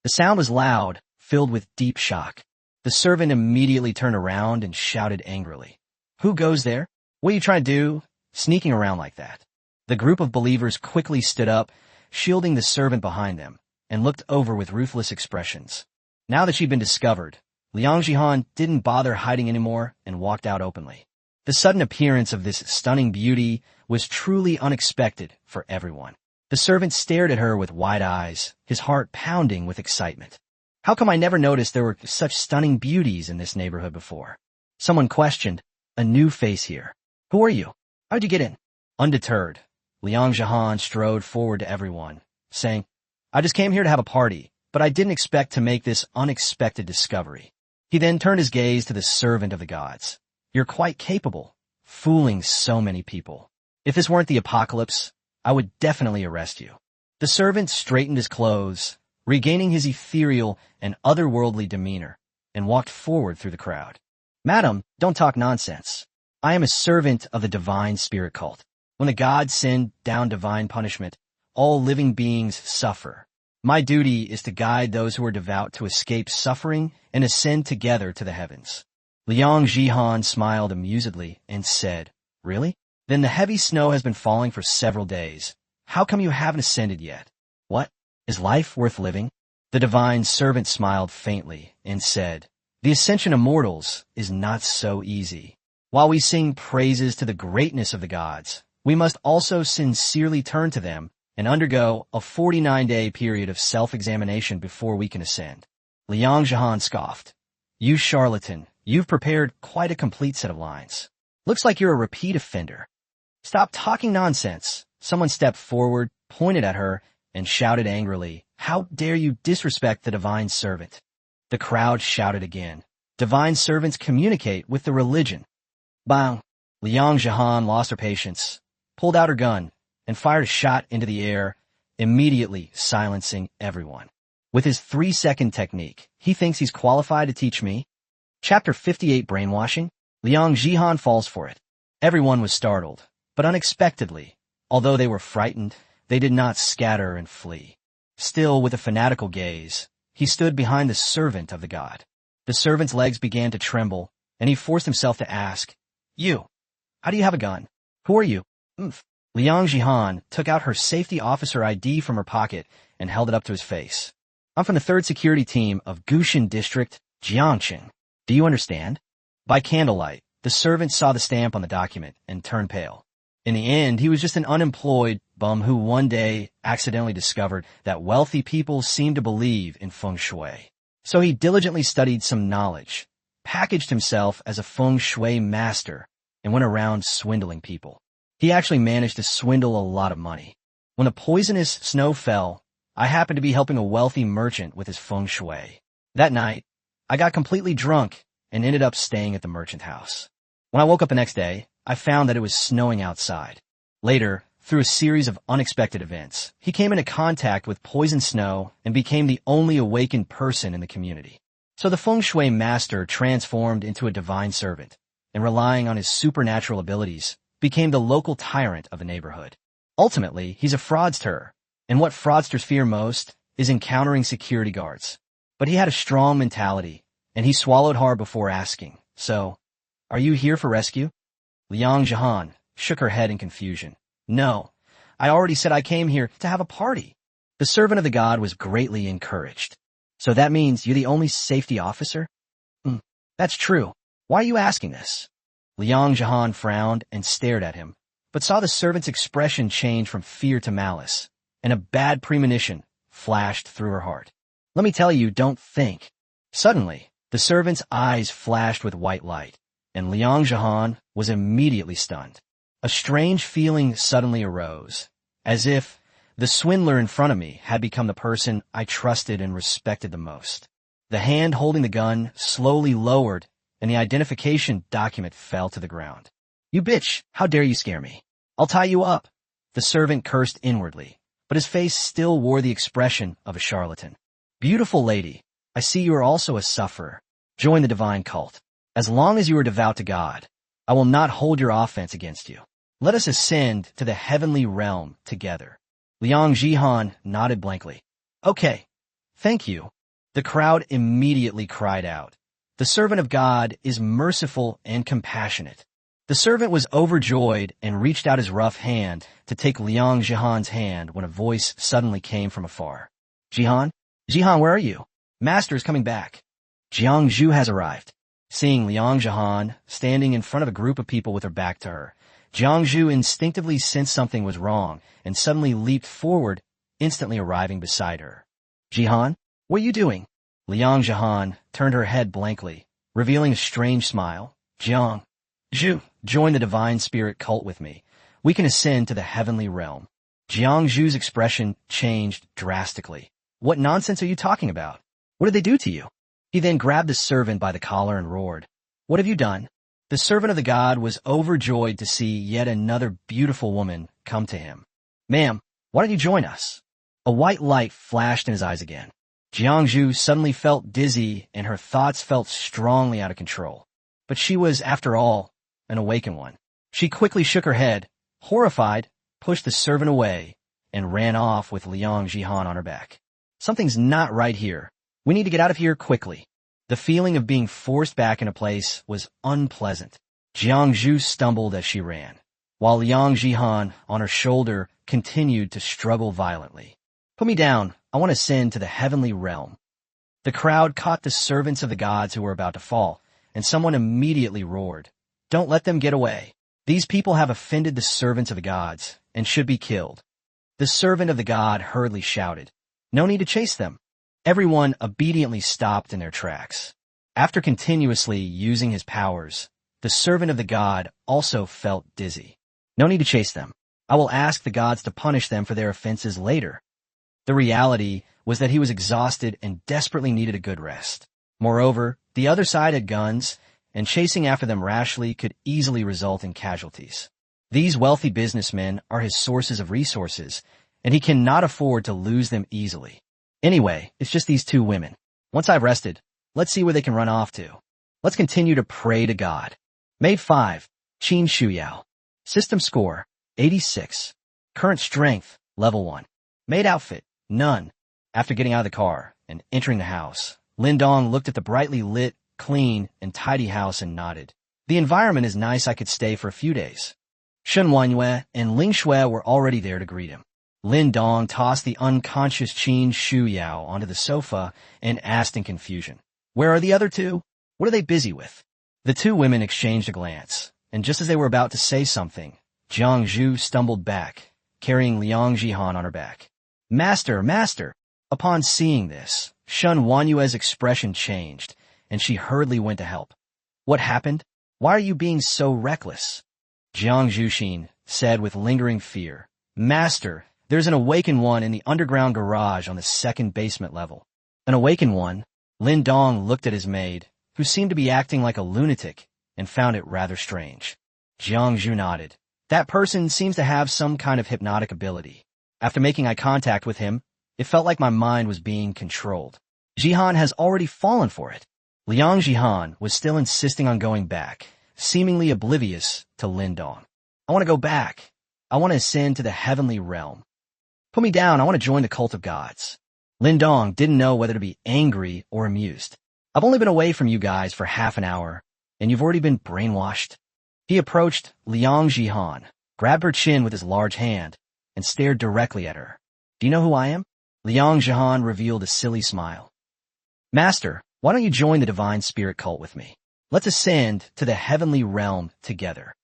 The sound was loud, filled with deep shock. The servant immediately turned around and shouted angrily. Who goes there? What are you trying to do, sneaking around like that? The group of believers quickly stood up, shielding the servant behind them, and looked over with ruthless expressions. Now that she'd been discovered, Liang Jihan didn't bother hiding anymore and walked out openly. The sudden appearance of this stunning beauty was truly unexpected for everyone. The servant stared at her with wide eyes, his heart pounding with excitement. How come I never noticed there were such stunning beauties in this neighborhood before? Someone questioned, a new face here. Who are you? How'd you get in? Undeterred, Liang Jihan strode forward to everyone, saying, I just came here to have a party, but I didn't expect to make this unexpected discovery. He then turned his gaze to the servant of the gods. You're quite capable, fooling so many people. If this weren't the apocalypse, I would definitely arrest you. The servant straightened his clothes, regaining his ethereal and otherworldly demeanor, and walked forward through the crowd. Madam, don't talk nonsense. I am a servant of the divine spirit cult. When the gods send down divine punishment, all living beings suffer. My duty is to guide those who are devout to escape suffering and ascend together to the heavens. Liang Jihan smiled amusedly and said, Really? Then the heavy snow has been falling for several days. How come you haven't ascended yet? What? Is life worth living? The divine servant smiled faintly and said, The ascension of mortals is not so easy. While we sing praises to the greatness of the gods, we must also sincerely turn to them and undergo a 49-day period of self-examination before we can ascend. Liang Jihan scoffed. You charlatan, you've prepared quite a complete set of lines. Looks like you're a repeat offender. Stop talking nonsense. Someone stepped forward, pointed at her, and shouted angrily, How dare you disrespect the divine servant? The crowd shouted again. Divine servants communicate with the religion. Bang! Liang Jihan lost her patience, pulled out her gun, and fired a shot into the air, immediately silencing everyone. With his 3-second technique, he thinks he's qualified to teach me? Chapter 58 Brainwashing? Liang Jihan falls for it. Everyone was startled, but unexpectedly. Although they were frightened, they did not scatter and flee. Still, with a fanatical gaze, he stood behind the servant of the god. The servant's legs began to tremble, and he forced himself to ask, You, how do you have a gun? Who are you? Liang Jihan took out her safety officer ID from her pocket and held it up to his face. I'm from the 3rd Security Team of Gushin District, Jiangqing. Do you understand? By candlelight, the servant saw the stamp on the document and turned pale. In the end, he was just an unemployed bum who one day accidentally discovered that wealthy people seem to believe in feng shui. So he diligently studied some knowledge, packaged himself as a feng shui master, and went around swindling people. He actually managed to swindle a lot of money. When the poisonous snow fell, I happened to be helping a wealthy merchant with his feng shui. That night, I got completely drunk and ended up staying at the merchant house. When I woke up the next day, I found that it was snowing outside. Later, through a series of unexpected events, he came into contact with poisoned snow and became the only awakened person in the community. So the feng shui master transformed into a divine servant, and relying on his supernatural abilities, became the local tyrant of the neighborhood. Ultimately, he's a fraudster, and what fraudsters fear most is encountering security guards. But he had a strong mentality, and he swallowed hard before asking, So, are you here for rescue? Liang Jihan shook her head in confusion. No, I already said I came here to have a party. The servant of the god was greatly encouraged. So that means you're the only safety officer? That's true. Why are you asking this? Liang Jihan frowned and stared at him, but saw the servant's expression change from fear to malice, and a bad premonition flashed through her heart. Let me tell you, don't think. Suddenly, the servant's eyes flashed with white light, and Liang Jihan was immediately stunned. A strange feeling suddenly arose, as if the swindler in front of me had become the person I trusted and respected the most. The hand holding the gun slowly lowered, and the identification document fell to the ground. You bitch, how dare you scare me? I'll tie you up. The servant cursed inwardly, but his face still wore the expression of a charlatan. Beautiful lady, I see you are also a sufferer. Join the divine cult. As long as you are devout to God, I will not hold your offense against you. Let us ascend to the heavenly realm together. Liang Jihan nodded blankly. Okay, thank you. The crowd immediately cried out. The servant of God is merciful and compassionate. The servant was overjoyed and reached out his rough hand to take Liang Jihan's hand when a voice suddenly came from afar. Jihan? Jihan, where are you? Master is coming back. Jiang Zhu has arrived. Seeing Liang Jihan standing in front of a group of people with her back to her, Jiang Zhu instinctively sensed something was wrong and suddenly leaped forward, instantly arriving beside her. Jihan, what are you doing? Liang Jihan turned her head blankly, revealing a strange smile. Jiang Zhu, join the divine spirit cult with me. We can ascend to the heavenly realm. Jiang Zhu's expression changed drastically. What nonsense are you talking about? What did they do to you? He then grabbed the servant by the collar and roared. What have you done? The servant of the god was overjoyed to see yet another beautiful woman come to him. Ma'am, why don't you join us? A white light flashed in his eyes again. Jiang Zhu suddenly felt dizzy and her thoughts felt strongly out of control. But she was, after all, an awakened one. She quickly shook her head, horrified, pushed the servant away, and ran off with Liang Jihan on her back. Something's not right here. We need to get out of here quickly. The feeling of being forced back in a place was unpleasant. Jiang Zhu stumbled as she ran, while Liang Jihan, on her shoulder, continued to struggle violently. Put me down. I want to ascend to the heavenly realm. The crowd caught the servants of the gods who were about to fall, and someone immediately roared, "Don't let them get away. These people have offended the servants of the gods and should be killed." The servant of the god hurriedly shouted, "No need to chase them." Everyone obediently stopped in their tracks. After continuously using his powers, the servant of the god also felt dizzy. "No need to chase them. I will ask the gods to punish them for their offenses later." The reality was that he was exhausted and desperately needed a good rest. Moreover, the other side had guns, and chasing after them rashly could easily result in casualties. These wealthy businessmen are his sources of resources, and he cannot afford to lose them easily. Anyway, it's just these two women. Once I've rested, let's see where they can run off to. Let's continue to pray to God. Maid 5, Qin Shuyao. System score, 86. Current strength, level 1. Maid outfit, none. After getting out of the car and entering the house, Lin Dong looked at the brightly lit, clean, and tidy house and nodded. The environment is nice. I could stay for a few days. Shen Wanyue and Ling Shui were already there to greet him. Lin Dong tossed the unconscious Qin Shuyao onto the sofa and asked in confusion, "Where are the other two? What are they busy with?" The two women exchanged a glance, and just as they were about to say something, Jiang Zhu stumbled back, carrying Liang Jihan on her back. "Master, master!" Upon seeing this, Shen Wanyue's expression changed, and she hurriedly went to help. "What happened? Why are you being so reckless?" Jiang Zhuxin said with lingering fear, "Master, there's an awakened one in the underground garage on the second basement level." An awakened one? Lin Dong looked at his maid, who seemed to be acting like a lunatic, and found it rather strange. Jiang Zhu nodded. "That person seems to have some kind of hypnotic ability. After making eye contact with him, it felt like my mind was being controlled. Jihan has already fallen for it." Liang Jihan was still insisting on going back, seemingly oblivious to Lin Dong. "I want to go back. I want to ascend to the heavenly realm. Put me down. I want to join the cult of gods." Lin Dong didn't know whether to be angry or amused. "I've only been away from you guys for half an hour, and you've already been brainwashed." He approached Liang Jihan, grabbed her chin with his large hand, and stared directly at her. "Do you know who I am?" Liang Jihan revealed a silly smile. "Master, why don't you join the divine spirit cult with me? Let's ascend to the heavenly realm together."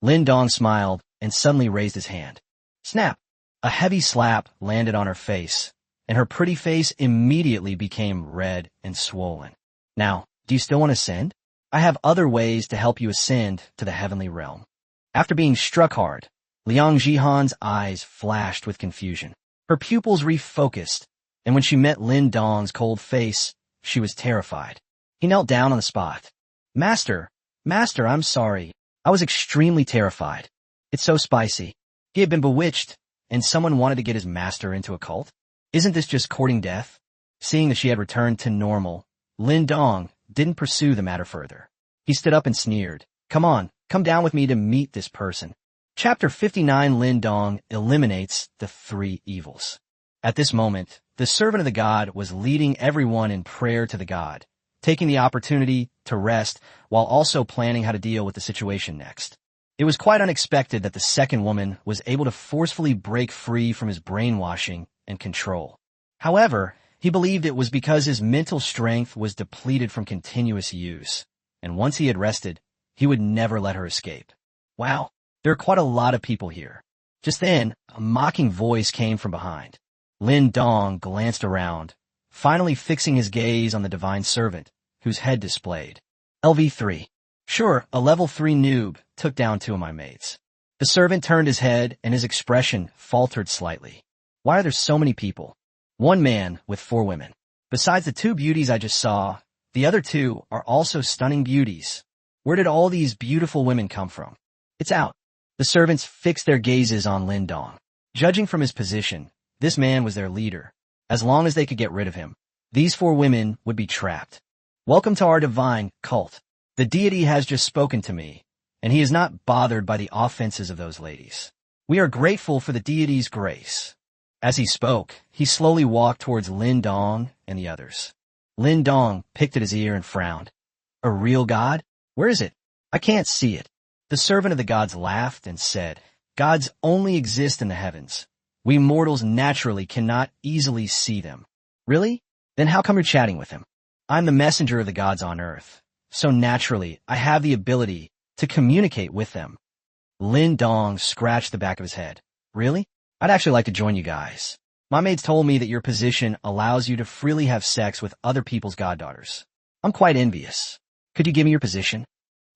Lin Dong smiled and suddenly raised his hand. Snap! A heavy slap landed on her face, and her pretty face immediately became red and swollen. "Now, do you still want to ascend? I have other ways to help you ascend to the heavenly realm." After being struck hard, Liang Jihan's eyes flashed with confusion. Her pupils refocused, and when she met Lin Dong's cold face, she was terrified. He knelt down on the spot. Master, I'm sorry. I was extremely terrified. It's so spicy." He had been bewitched, and someone wanted to get his master into a cult? Isn't this just courting death? Seeing that she had returned to normal, Lin Dong didn't pursue the matter further. He stood up and sneered. "Come on, come down with me to meet this person." Chapter 59. Lin Dong eliminates the three evils. At this moment, the servant of the god was leading everyone in prayer to the god, taking the opportunity to rest while also planning how to deal with the situation next. It was quite unexpected that the second woman was able to forcefully break free from his brainwashing and control. However, he believed it was because his mental strength was depleted from continuous use, and once he had rested, he would never let her escape. Wow, there are quite a lot of people here. Just then, a mocking voice came from behind. Lin Dong glanced around, finally fixing his gaze on the divine servant, whose head displayed. LV3. Sure, a level 3 noob took down 2 of my mates. The servant turned his head and his expression faltered slightly. Why are there so many people? 1 man with 4 women. Besides the 2 beauties I just saw, the other 2 are also stunning beauties. Where did all these beautiful women come from? It's out. The servants fixed their gazes on Lin Dong. Judging from his position, this man was their leader. As long as they could get rid of him, these 4 women would be trapped. Welcome to our divine cult. The deity has just spoken to me, and he is not bothered by the offenses of those ladies. We are grateful for the deity's grace. As he spoke, he slowly walked towards Lin Dong and the others. Lin Dong picked at his ear and frowned. A real god? Where is it? I can't see it. The servant of the gods laughed and said, Gods only exist in the heavens. We mortals naturally cannot easily see them. Really? Then how come you're chatting with him? I'm the messenger of the gods on earth, so naturally I have the ability to communicate with them. Lin Dong scratched the back of his head. Really? I'd actually like to join you guys. My maids told me that your position allows you to freely have sex with other people's goddaughters. I'm quite envious. Could you give me your position?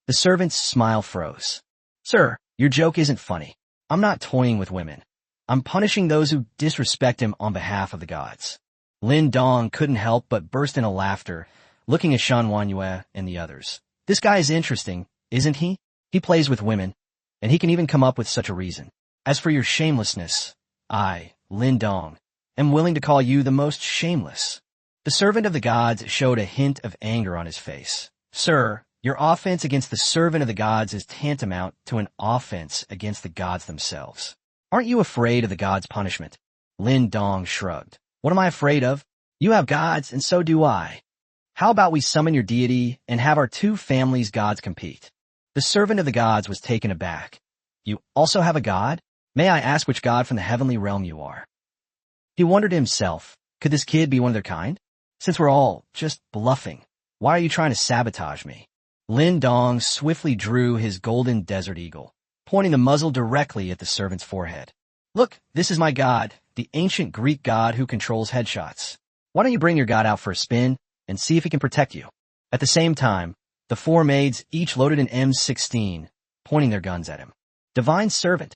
The servant's smile froze. Sir, your joke isn't funny. I'm not toying with women. I'm punishing those who disrespect him on behalf of the gods. Lin Dong couldn't help but burst into laughter, looking at Shan Wanyue and the others. This guy is interesting, isn't he? He plays with women, and he can even come up with such a reason. As for your shamelessness, I, Lin Dong, am willing to call you the most shameless. The servant of the gods showed a hint of anger on his face. Sir, your offense against the servant of the gods is tantamount to an offense against the gods themselves. Aren't you afraid of the gods' punishment? Lin Dong shrugged. What am I afraid of? You have gods, and so do I. How about we summon your deity and have our two families' gods compete? The servant of the gods was taken aback. You also have a god? May I ask which god from the heavenly realm you are? He wondered to himself, could this kid be one of their kind? Since we're all just bluffing, why are you trying to sabotage me? Lin Dong swiftly drew his golden desert eagle, pointing the muzzle directly at the servant's forehead. Look, this is my god, the ancient Greek god who controls headshots. Why don't you bring your god out for a spin and see if he can protect you? At the same time, the four maids each loaded an M16, pointing their guns at him. Divine servant.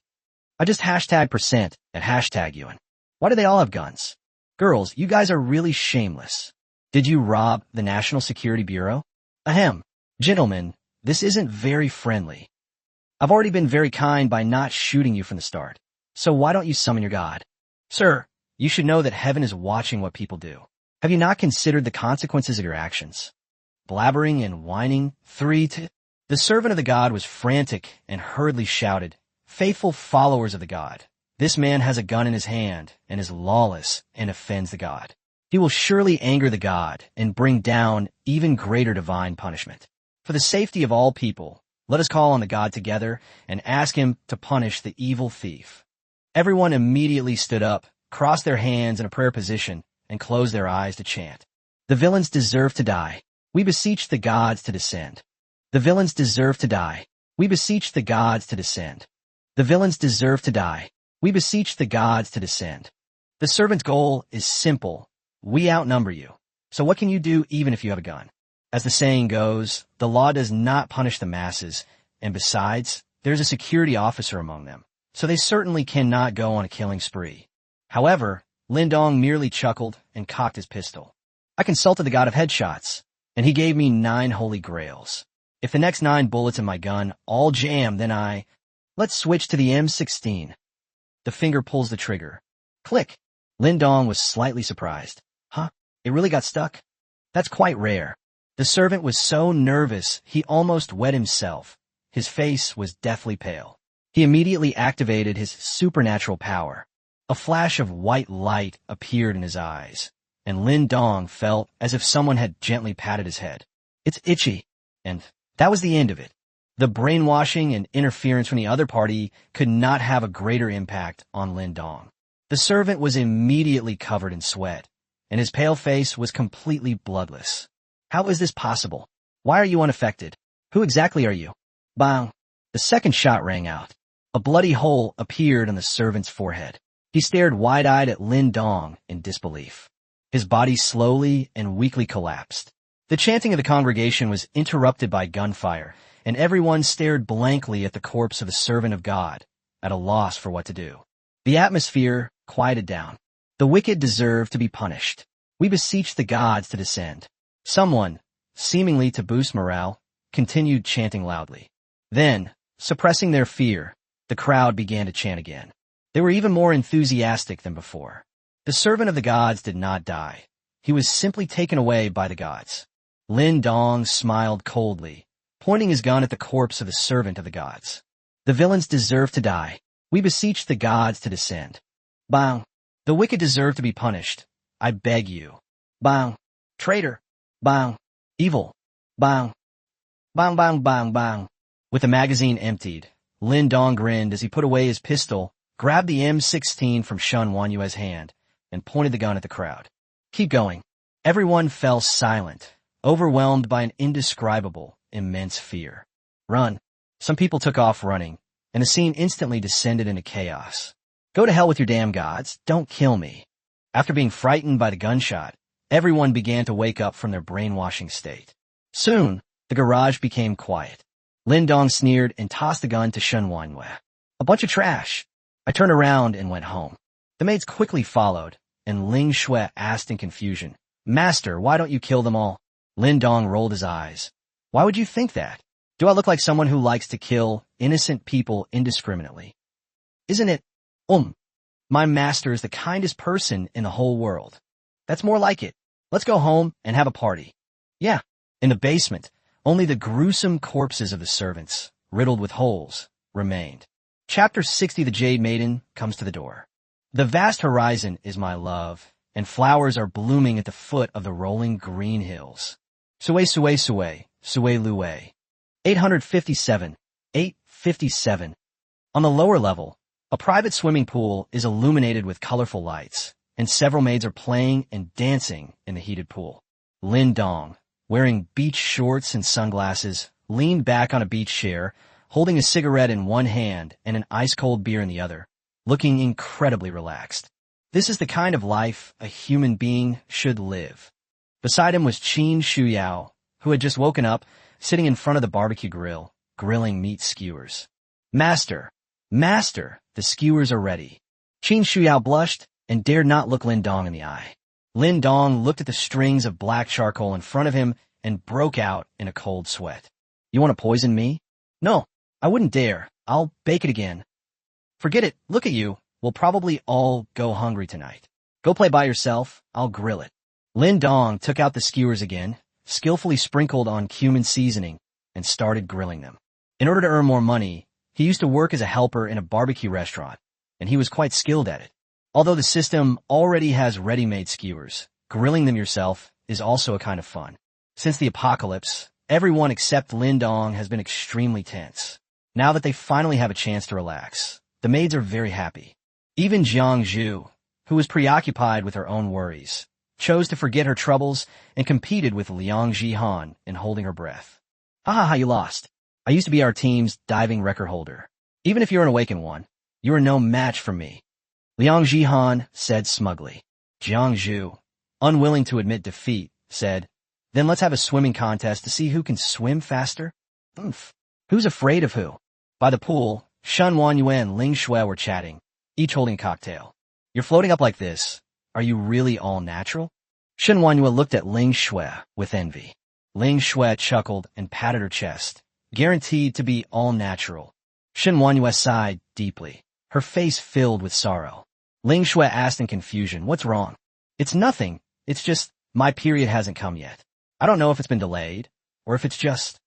I just #% and #Ewan. Why do they all have guns? Girls, you guys are really shameless. Did you rob the National Security Bureau? Ahem. Gentlemen, this isn't very friendly. I've already been very kind by not shooting you from the start. So why don't you summon your god? Sir, you should know that heaven is watching what people do. Have you not considered the consequences of your actions? Blabbering and whining, The servant of the god was frantic and hurriedly shouted, Faithful followers of the god, this man has a gun in his hand and is lawless and offends the god. He will surely anger the god and bring down even greater divine punishment. For the safety of all people, let us call on the god together and ask him to punish the evil thief. Everyone immediately stood up, crossed their hands in a prayer position, and closed their eyes to chant. The villains deserve to die. We beseech the gods to descend. The villains deserve to die. We beseech the gods to descend. The villains deserve to die. We beseech the gods to descend. The servant's goal is simple. We outnumber you. So what can you do even if you have a gun? As the saying goes, the law does not punish the masses, and besides, there's a security officer among them, so they certainly cannot go on a killing spree. However, Lin Dong merely chuckled and cocked his pistol. I consulted the god of headshots, and he gave me 9 holy grails. If the next 9 bullets in my gun all jam, then Let's switch to the M16. The finger pulls the trigger. Click. Lin Dong was slightly surprised. Huh? It really got stuck? That's quite rare. The servant was so nervous he almost wet himself. His face was deathly pale. He immediately activated his supernatural power. A flash of white light appeared in his eyes, and Lin Dong felt as if someone had gently patted his head. It's itchy. And that was the end of it. The brainwashing and interference from the other party could not have a greater impact on Lin Dong. The servant was immediately covered in sweat, and his pale face was completely bloodless. How is this possible? Why are you unaffected? Who exactly are you? Bang! The second shot rang out. A bloody hole appeared on the servant's forehead. He stared wide-eyed at Lin Dong in disbelief. His body slowly and weakly collapsed. The chanting of the congregation was interrupted by gunfire, and everyone stared blankly at the corpse of the servant of God, at a loss for what to do. The atmosphere quieted down. The wicked deserve to be punished. We beseech the gods to descend. Someone, seemingly to boost morale, continued chanting loudly. Then, suppressing their fear, the crowd began to chant again. They were even more enthusiastic than before. The servant of the gods did not die. He was simply taken away by the gods. Lin Dong smiled coldly, pointing his gun at the corpse of the servant of the gods. The villains deserve to die. We beseech the gods to descend. Bang. The wicked deserve to be punished. I beg you. Bang. Traitor. Bang. Evil. Bang. Bang bang bang bang. With the magazine emptied, Lin Dong grinned as he put away his pistol, grabbed the M16 from Shun Wanyue's hand, and pointed the gun at the crowd. Keep going. Everyone fell silent, overwhelmed by an indescribable, immense fear. Run. Some people took off running, and the scene instantly descended into chaos. Go to hell with your damn gods, don't kill me. After being frightened by the gunshot, everyone began to wake up from their brainwashing state. Soon, the garage became quiet. Lin Dong sneered and tossed the gun to Shun Wanyue. A bunch of trash. I turned around and went home. The maids quickly followed, and Ling Shui asked in confusion, Master, why don't you kill them all? Lin Dong rolled his eyes. Why would you think that? Do I look like someone who likes to kill innocent people indiscriminately? Isn't it? My master is the kindest person in the whole world. That's more like it. Let's go home and have a party. Yeah, in the basement, only the gruesome corpses of the servants, riddled with holes, remained. Chapter 60. The Jade Maiden comes to the door. The vast horizon is my love, and flowers are blooming at the foot of the rolling green hills. Sue Sue Sue, Sue Lue. 857. 857. On the lower level, a private swimming pool is illuminated with colorful lights, and several maids are playing and dancing in the heated pool. Lin Dong, wearing beach shorts and sunglasses, leaned back on a beach chair, holding a cigarette in one hand and an ice-cold beer in the other, looking incredibly relaxed. This is the kind of life a human being should live. Beside him was Qin Shuyao, who had just woken up, sitting in front of the barbecue grill, grilling meat skewers. Master, the skewers are ready. Qin Shuyao blushed and dared not look Lin Dong in the eye. Lin Dong looked at the strings of black charcoal in front of him and broke out in a cold sweat. You want to poison me? No, I wouldn't dare. I'll bake it again. Forget it. Look at you. We'll probably all go hungry tonight. Go play by yourself. I'll grill it. Lin Dong took out the skewers again, skillfully sprinkled on cumin seasoning, and started grilling them. In order to earn more money, he used to work as a helper in a barbecue restaurant, and he was quite skilled at it. Although the system already has ready-made skewers, grilling them yourself is also a kind of fun. Since the apocalypse, everyone except Lin Dong has been extremely tense. Now that they finally have a chance to relax, the maids are very happy. Even Jiang Zhu, who was preoccupied with her own worries, chose to forget her troubles and competed with Liang Jihan in holding her breath. Ha, you lost. I used to be our team's diving record holder. Even if you're an awakened one, you are no match for me. Liang Jihan said smugly. Jiang Zhu, unwilling to admit defeat, said, Then let's have a swimming contest to see who can swim faster. Who's afraid of who? By the pool, Shun Wanyue and Ling Shui were chatting, each holding a cocktail. You're floating up like this. Are you really all natural? Shun Wanyue looked at Ling Shui with envy. Ling Shui chuckled and patted her chest, guaranteed to be all natural. Shun Wanyue sighed deeply, her face filled with sorrow. Ling Shui asked in confusion, What's wrong? It's nothing. It's just, my period hasn't come yet. I don't know if it's been delayed, or if it's just...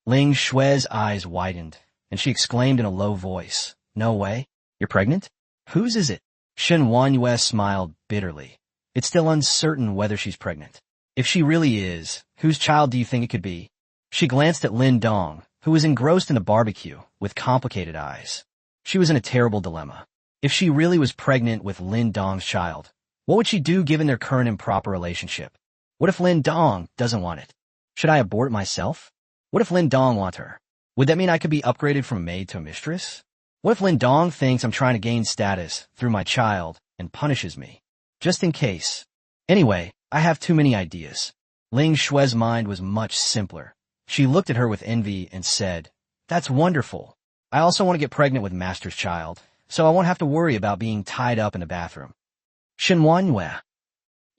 Ling Shui's eyes widened, and she exclaimed in a low voice, No way? You're pregnant? Whose is it? Shun Wanyue smiled bitterly. It's still uncertain whether she's pregnant. If she really is, whose child do you think it could be? She glanced at Lin Dong, who was engrossed in the barbecue, with complicated eyes. She was in a terrible dilemma. If she really was pregnant with Lin Dong's child, what would she do given their current improper relationship? What if Lin Dong doesn't want it? Should I abort it myself? What if Lin Dong wants her? Would that mean I could be upgraded from maid to mistress? What if Lin Dong thinks I'm trying to gain status through my child and punishes me? Just in case. Anyway, I have too many ideas. Ling Shui's mind was much simpler. She looked at her with envy and said, That's wonderful. I also want to get pregnant with Master's child, so I won't have to worry about being tied up in the bathroom. Shun Wanyue,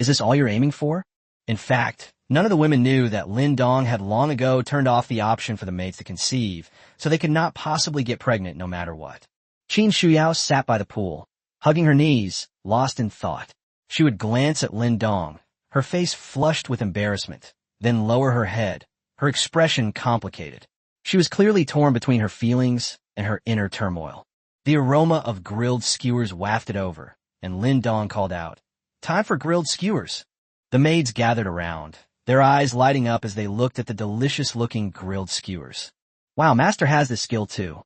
is this all you're aiming for? In fact, none of the women knew that Lin Dong had long ago turned off the option for the maids to conceive, so they could not possibly get pregnant no matter what. Qin Shuyao sat by the pool, hugging her knees, lost in thought. She would glance at Lin Dong, her face flushed with embarrassment, then lower her head, her expression complicated. She was clearly torn between her feelings and her inner turmoil. The aroma of grilled skewers wafted over, and Lin Dong called out, "Time for grilled skewers." The maids gathered around, their eyes lighting up as they looked at the delicious-looking grilled skewers. Wow, Master has this skill too.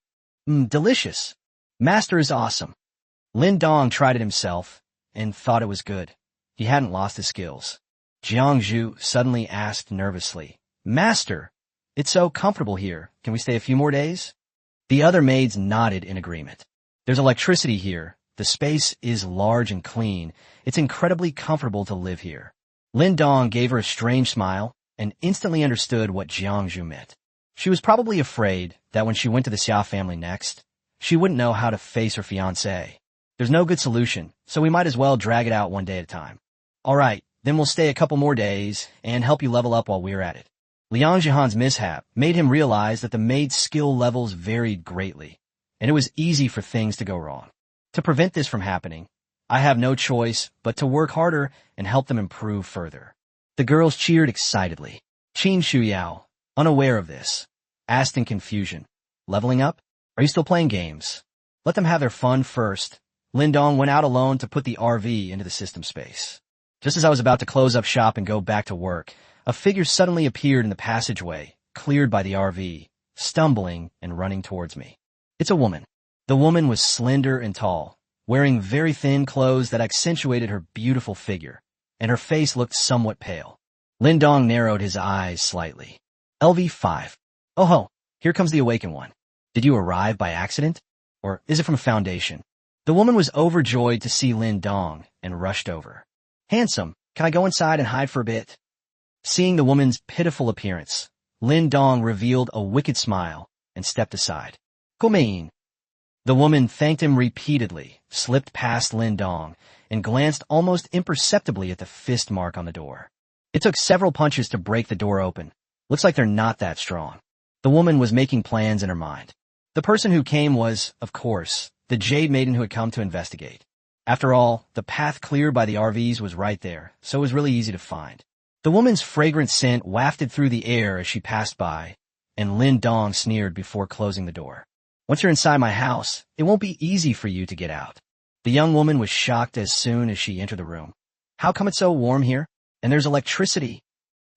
Delicious. Master is awesome. Lin Dong tried it himself and thought it was good. He hadn't lost his skills. Jiangzhu suddenly asked nervously, "Master, it's so comfortable here. Can we stay a few more days?" The other maids nodded in agreement. "There's electricity here. The space is large and clean. It's incredibly comfortable to live here." Lin Dong gave her a strange smile and instantly understood what Jiangzhu meant. She was probably afraid that when she went to the Xia family next, she wouldn't know how to face her fiancé. There's no good solution, so we might as well drag it out one day at a time. All right, then we'll stay a couple more days and help you level up while we're at it. Liang Jihan's mishap made him realize that the maid's skill levels varied greatly, and it was easy for things to go wrong. To prevent this from happening, I have no choice but to work harder and help them improve further. The girls cheered excitedly. Qin Shuyao, unaware of this, asked in confusion, "Leveling up? Are you still playing games?" "Let them have their fun first." Lin Dong went out alone to put the RV into the system space. Just as I was about to close up shop and go back to work, a figure suddenly appeared in the passageway, cleared by the RV, stumbling and running towards me. It's a woman. The woman was slender and tall, wearing very thin clothes that accentuated her beautiful figure, and her face looked somewhat pale. Lin Dong narrowed his eyes slightly. LV5. "Oh ho, here comes the awakened one. Did you arrive by accident? Or is it from a foundation?" The woman was overjoyed to see Lin Dong and rushed over. "Handsome, can I go inside and hide for a bit?" Seeing the woman's pitiful appearance, Lin Dong revealed a wicked smile and stepped aside. "Kumein." The woman thanked him repeatedly, slipped past Lin Dong, and glanced almost imperceptibly at the fist mark on the door. It took several punches to break the door open. Looks like they're not that strong. The woman was making plans in her mind. The person who came was, of course, the Jade Maiden who had come to investigate. After all, the path cleared by the RVs was right there, so it was really easy to find. The woman's fragrant scent wafted through the air as she passed by, and Lin Dong sneered before closing the door. "Once you're inside my house, it won't be easy for you to get out." The young woman was shocked as soon as she entered the room. "How come it's so warm here? And there's electricity."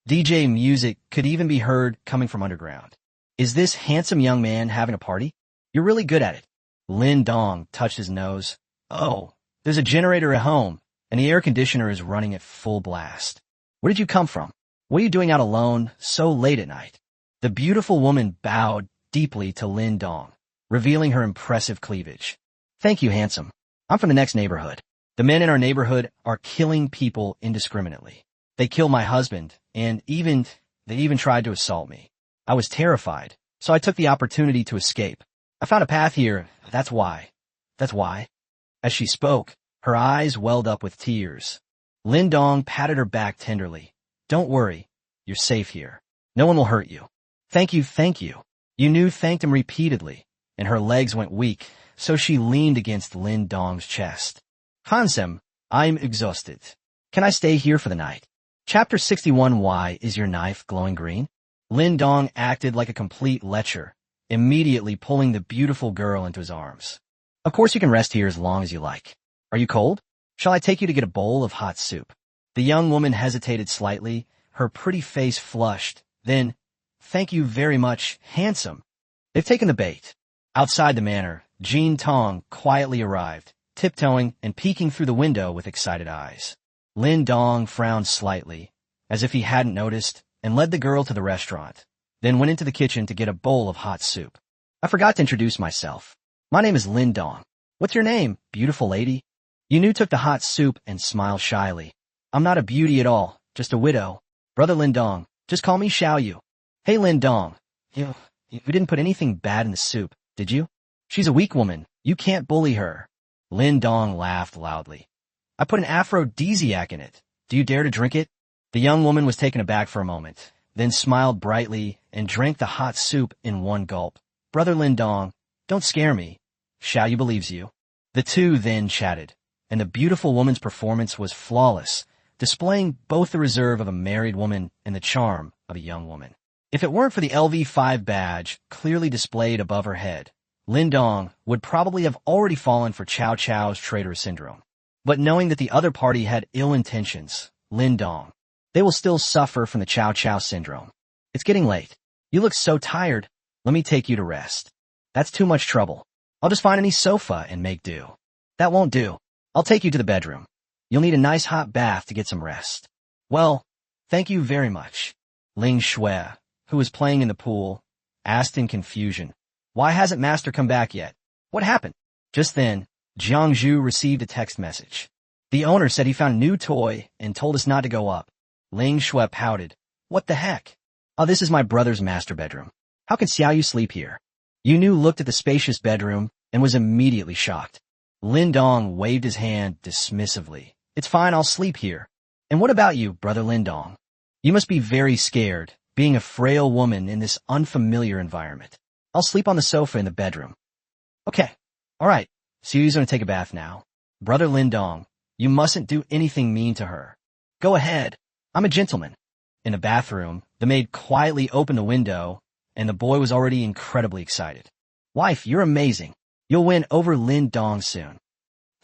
DJ music could even be heard coming from underground. "Is this handsome young man having a party? You're really good at it." Lin Dong touched his nose. "Oh, there's a generator at home, and the air conditioner is running at full blast." "Where did you come from? What are you doing out alone so late at night?" The beautiful woman bowed deeply to Lin Dong, revealing her impressive cleavage. "Thank you, handsome. I'm from the next neighborhood. The men in our neighborhood are killing people indiscriminately. They killed my husband, and they even tried to assault me. I was terrified, so I took the opportunity to escape. I found a path here, that's why. As she spoke, her eyes welled up with tears. Lin Dong patted her back tenderly. "Don't worry, you're safe here. No one will hurt you." Thank you. Yunu thanked him repeatedly, and her legs went weak, so she leaned against Lin Dong's chest. "Hansem, I'm exhausted. Can I stay here for the night?" Chapter 61. Why is your knife glowing green? Lin Dong acted like a complete lecher, immediately pulling the beautiful girl into his arms. "Of course you can rest here as long as you like. Are you cold? Shall I take you to get a bowl of hot soup?" The young woman hesitated slightly, her pretty face flushed, then, "Thank you very much, handsome." They've taken the bait. Outside the manor, Jean Tong quietly arrived, tiptoeing and peeking through the window with excited eyes. Lin Dong frowned slightly, as if he hadn't noticed, and led the girl to the restaurant, then went into the kitchen to get a bowl of hot soup. "I forgot to introduce myself. My name is Lin Dong. What's your name, beautiful lady?" Yunu took the hot soup and smiled shyly. "I'm not a beauty at all, just a widow. Brother Lin Dong, just call me Xiao Yu." "Hey Lin Dong, you didn't put anything bad in the soup, did you? She's a weak woman. You can't bully her." Lin Dong laughed loudly. "I put an aphrodisiac in it. Do you dare to drink it?" The young woman was taken aback for a moment, then smiled brightly and drank the hot soup in one gulp. "Brother Lin Dong, don't scare me. Xiao Yu believes you." The two then chatted, and the beautiful woman's performance was flawless, displaying both the reserve of a married woman and the charm of a young woman. If it weren't for the LV5 badge clearly displayed above her head, Lin Dong would probably have already fallen for Cao Cao's traitor syndrome. But knowing that the other party had ill intentions, Lin Dong, they will still suffer from the Cao Cao syndrome. It's getting late. You look so tired. Let me take you to rest. That's too much trouble. I'll just find any sofa and make do. That won't do. I'll take you to the bedroom. You'll need a nice hot bath to get some rest. Well, thank you very much. Ling Shui, who was playing in the pool, asked in confusion, why hasn't Master come back yet? What happened? Just then, Jiang Zhu received a text message. The owner said he found a new toy and told us not to go up. Ling Shui pouted. What the heck? Oh, this is my brother's master bedroom. How can Xiaoyu sleep here? Yunu looked at the spacious bedroom and was immediately shocked. Lin Dong waved his hand dismissively. It's fine, I'll sleep here. And what about you, brother Lin Dong? You must be very scared, being a frail woman in this unfamiliar environment. I'll sleep on the sofa in the bedroom. Okay, all right. Xiaoyu's gonna take a bath now. Brother Lin Dong, you mustn't do anything mean to her. Go ahead. I'm a gentleman. In the bathroom, the maid quietly opened the window, and the boy was already incredibly excited. Wife, you're amazing. You'll win over Lin Dong soon.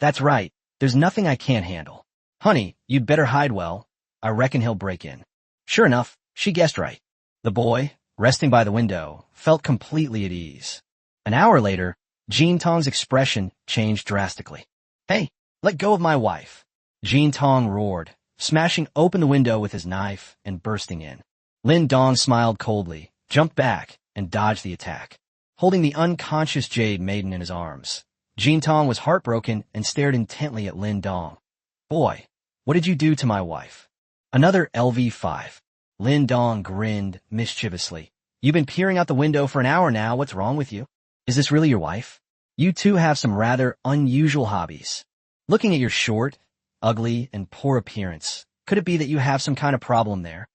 That's right. There's nothing I can't handle. Honey, you'd better hide well. I reckon he'll break in. Sure enough, she guessed right. The boy, resting by the window, felt completely at ease. An hour later, Jean Tong's expression changed drastically. Hey, let go of my wife. Jean Tong roared, smashing open the window with his knife and bursting in. Lin Dong smiled coldly, jumped back, and dodged the attack. Holding the unconscious Jade Maiden in his arms, Jean Tong was heartbroken and stared intently at Lin Dong. Boy, what did you do to my wife? Another LV5. Lin Dong grinned mischievously. You've been peering out the window for an hour now. What's wrong with you? Is this really your wife? You two have some rather unusual hobbies. Looking at your short, ugly, and poor appearance, could it be that you have some kind of problem there?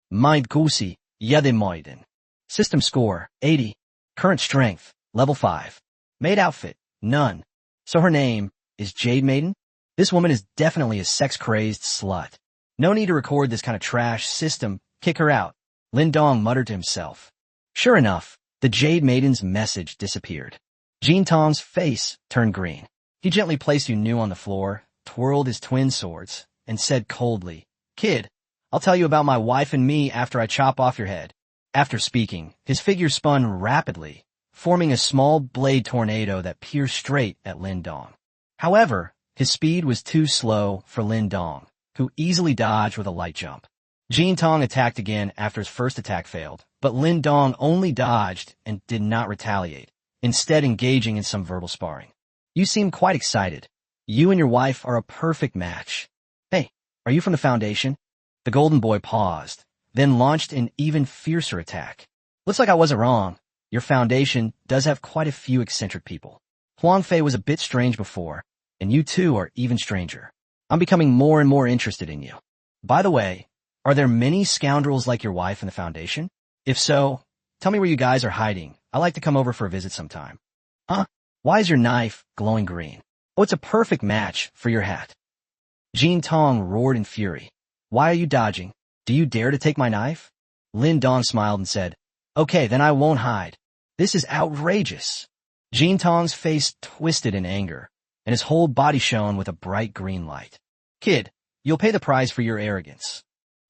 Mind Gusi, Yede Moiden. System score, 80. Current strength, level 5. Maid outfit, none. So her name is Jade Maiden? This woman is definitely a sex-crazed slut. No need to record this kind of trash system. Kick her out. Lin Dong muttered to himself. Sure enough, the Jade Maiden's message disappeared. Jean Tong's face turned green. He gently placed Yunu on the floor, twirled his twin swords, and said coldly, Kid, I'll tell you about my wife and me after I chop off your head. After speaking, his figure spun rapidly, forming a small blade tornado that pierced straight at Lin Dong. However, his speed was too slow for Lin Dong, who easily dodged with a light jump. Jean Tong attacked again after his first attack failed, but Lin Dong only dodged and did not retaliate, instead engaging in some verbal sparring. You seem quite excited. You and your wife are a perfect match. Hey, are you from the Foundation? The golden boy paused, then launched an even fiercer attack. Looks like I wasn't wrong. Your Foundation does have quite a few eccentric people. Huang Fei was a bit strange before, and you two are even stranger. I'm becoming more and more interested in you. By the way, are there many scoundrels like your wife in the Foundation? If so, tell me where you guys are hiding. I'd like to come over for a visit sometime. Huh? Why is your knife glowing green? Oh, it's a perfect match for your hat. Jean Tong roared in fury. Why are you dodging? Do you dare to take my knife? Lin Dong smiled and said, Okay, then I won't hide. This is outrageous. Jean Tong's face twisted in anger, and his whole body shone with a bright green light. Kid, you'll pay the price for your arrogance.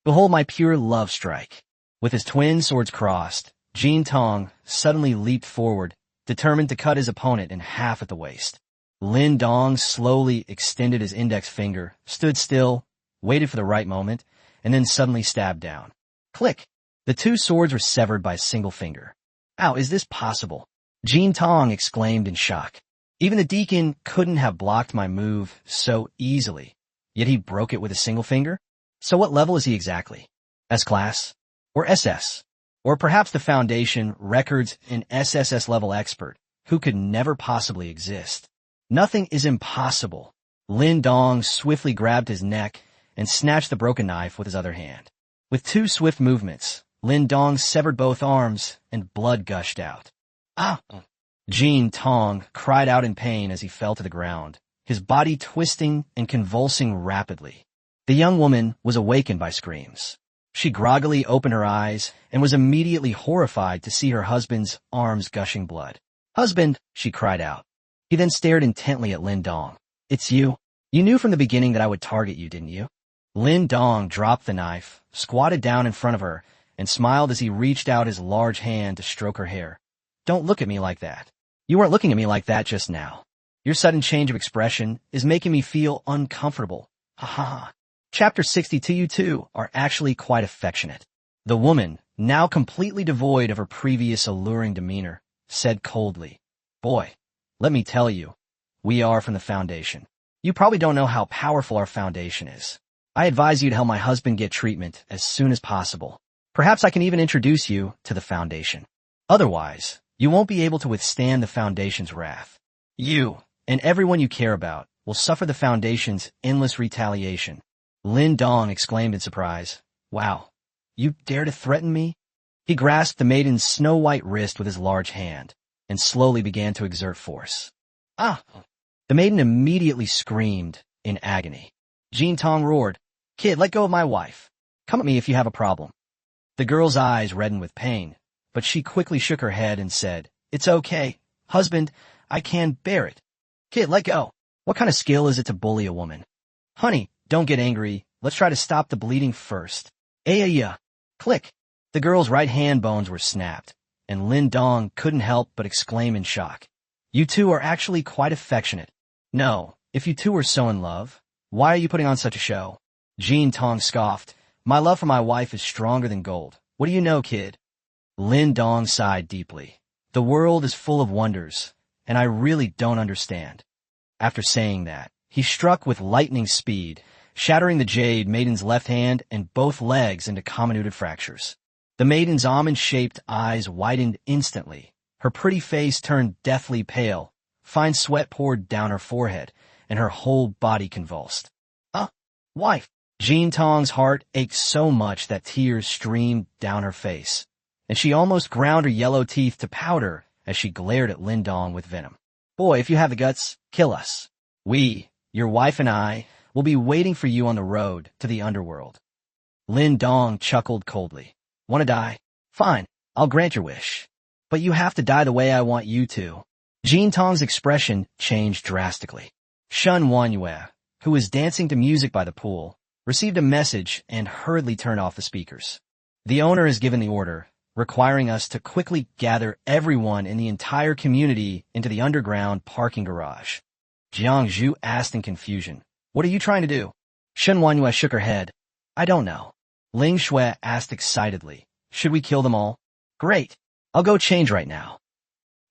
Behold my pure love strike. With his twin swords crossed, Jean Tong suddenly leaped forward, determined to cut his opponent in half at the waist. Lin Dong slowly extended his index finger, stood still, waited for the right moment, and then suddenly stabbed down. Click! The two swords were severed by a single finger. How is this possible? Jean Tong exclaimed in shock. Even the deacon couldn't have blocked my move so easily, yet he broke it with a single finger? So what level is he exactly? S-class? Or SS? Or perhaps the Foundation records an SSS level expert who could never possibly exist. Nothing is impossible. Lin Dong swiftly grabbed his neck and snatched the broken knife with his other hand. With two swift movements, Lin Dong severed both arms and blood gushed out. Ah! Jean Tong cried out in pain as he fell to the ground, his body twisting and convulsing rapidly. The young woman was awakened by screams. She groggily opened her eyes and was immediately horrified to see her husband's arms gushing blood. "Husband!" she cried out. He then stared intently at Lin Dong. "It's you? You knew from the beginning that I would target you, didn't you?" Lin Dong dropped the knife, squatted down in front of her, and smiled as he reached out his large hand to stroke her hair. "Don't look at me like that. You weren't looking at me like that just now. Your sudden change of expression is making me feel uncomfortable. Ha ha ha." Chapter 62. You two are actually quite affectionate. The woman, now completely devoid of her previous alluring demeanor, said coldly, "Boy, let me tell you, we are from the Foundation. You probably don't know how powerful our Foundation is. I advise you to help my husband get treatment as soon as possible. Perhaps I can even introduce you to the Foundation. Otherwise, you won't be able to withstand the Foundation's wrath. You, and everyone you care about, will suffer the Foundation's endless retaliation." Lin Dong exclaimed in surprise. "Wow, you dare to threaten me?" He grasped the maiden's snow-white wrist with his large hand, and slowly began to exert force. "Ah!" The maiden immediately screamed in agony. Jin Tong roared, "Kid, let go of my wife. Come at me if you have a problem." The girl's eyes reddened with pain, but she quickly shook her head and said, "It's okay. Husband, I can bear it. Kid, let go. What kind of skill is it to bully a woman? Honey, don't get angry. Let's try to stop the bleeding first." Yeah. Click. The girl's right hand bones were snapped, and Lin Dong couldn't help but exclaim in shock. "You two are actually quite affectionate. No, if you two were so in love, why are you putting on such a show?" Jin Tong scoffed. "My love for my wife is stronger than gold. What do you know, kid?" Lin Dong sighed deeply. "The world is full of wonders, and I really don't understand." After saying that, he struck with lightning speed, shattering the jade maiden's left hand and both legs into comminuted fractures. The maiden's almond-shaped eyes widened instantly. Her pretty face turned deathly pale. Fine sweat poured down her forehead, and her whole body convulsed. Wife!" Jin Tong's heart ached so much that tears streamed down her face, and she almost ground her yellow teeth to powder as she glared at Lin Dong with venom. "Boy, if you have the guts, kill us. We, your wife and I, will be waiting for you on the road to the underworld." Lin Dong chuckled coldly. "Want to die? Fine, I'll grant your wish. But you have to die the way I want you to." Jin Tong's expression changed drastically. Shun Wanyue, who was dancing to music by the pool, received a message and hurriedly turned off the speakers. "The owner has given the order, requiring us to quickly gather everyone in the entire community into the underground parking garage." Jiang Zhu asked in confusion, "What are you trying to do?" Shen Wanyue shook her head. "I don't know." Ling Shui asked excitedly, "Should we kill them all?" "Great. I'll go change right now."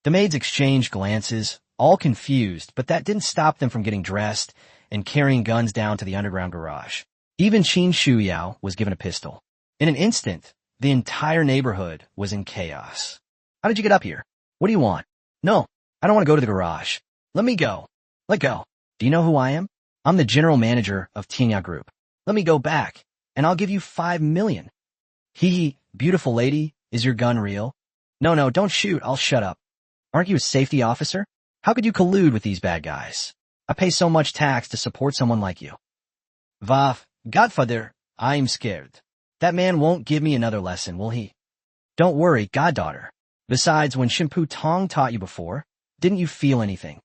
The maids exchanged glances, all confused, but that didn't stop them from getting dressed and carrying guns down to the underground garage. Even Qin Shuyao was given a pistol. In an instant, the entire neighborhood was in chaos. "How did you get up here? What do you want?" "No, I don't want to go to the garage. Let me go." "Let go. Do you know who I am? I'm the general manager of Tinya Group. Let me go back, and I'll give you 5 million. Hee, beautiful lady, is your gun real?" No, don't shoot, I'll shut up. "Aren't you a safety officer? How could you collude with these bad guys? I pay so much tax to support someone like you." "Vav, Godfather, I'm scared. That man won't give me another lesson, will he?" "Don't worry, goddaughter. Besides, when Shimpu Tong taught you before, didn't you feel anything?"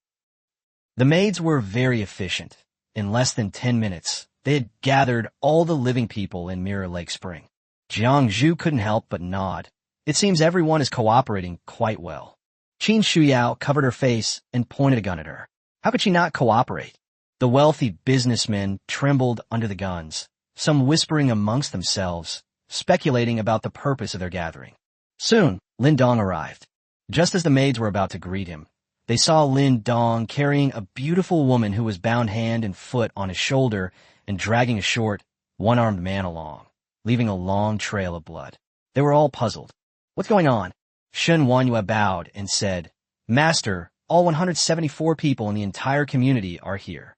The maids were very efficient. In less than 10 minutes, they had gathered all the living people in Mirror Lake Spring. Jiang Zhu couldn't help but nod. It seems everyone is cooperating quite well. Qin Shuyao covered her face and pointed a gun at her. How could she not cooperate? The wealthy businessmen trembled under the guns, some whispering amongst themselves, speculating about the purpose of their gathering. Soon, Lin Dong arrived. Just as the maids were about to greet him, they saw Lin Dong carrying a beautiful woman who was bound hand and foot on his shoulder and dragging a short, one-armed man along, leaving a long trail of blood. They were all puzzled. "What's going on?" Shen Wanyue bowed and said, "Master, all 174 people in the entire community are here."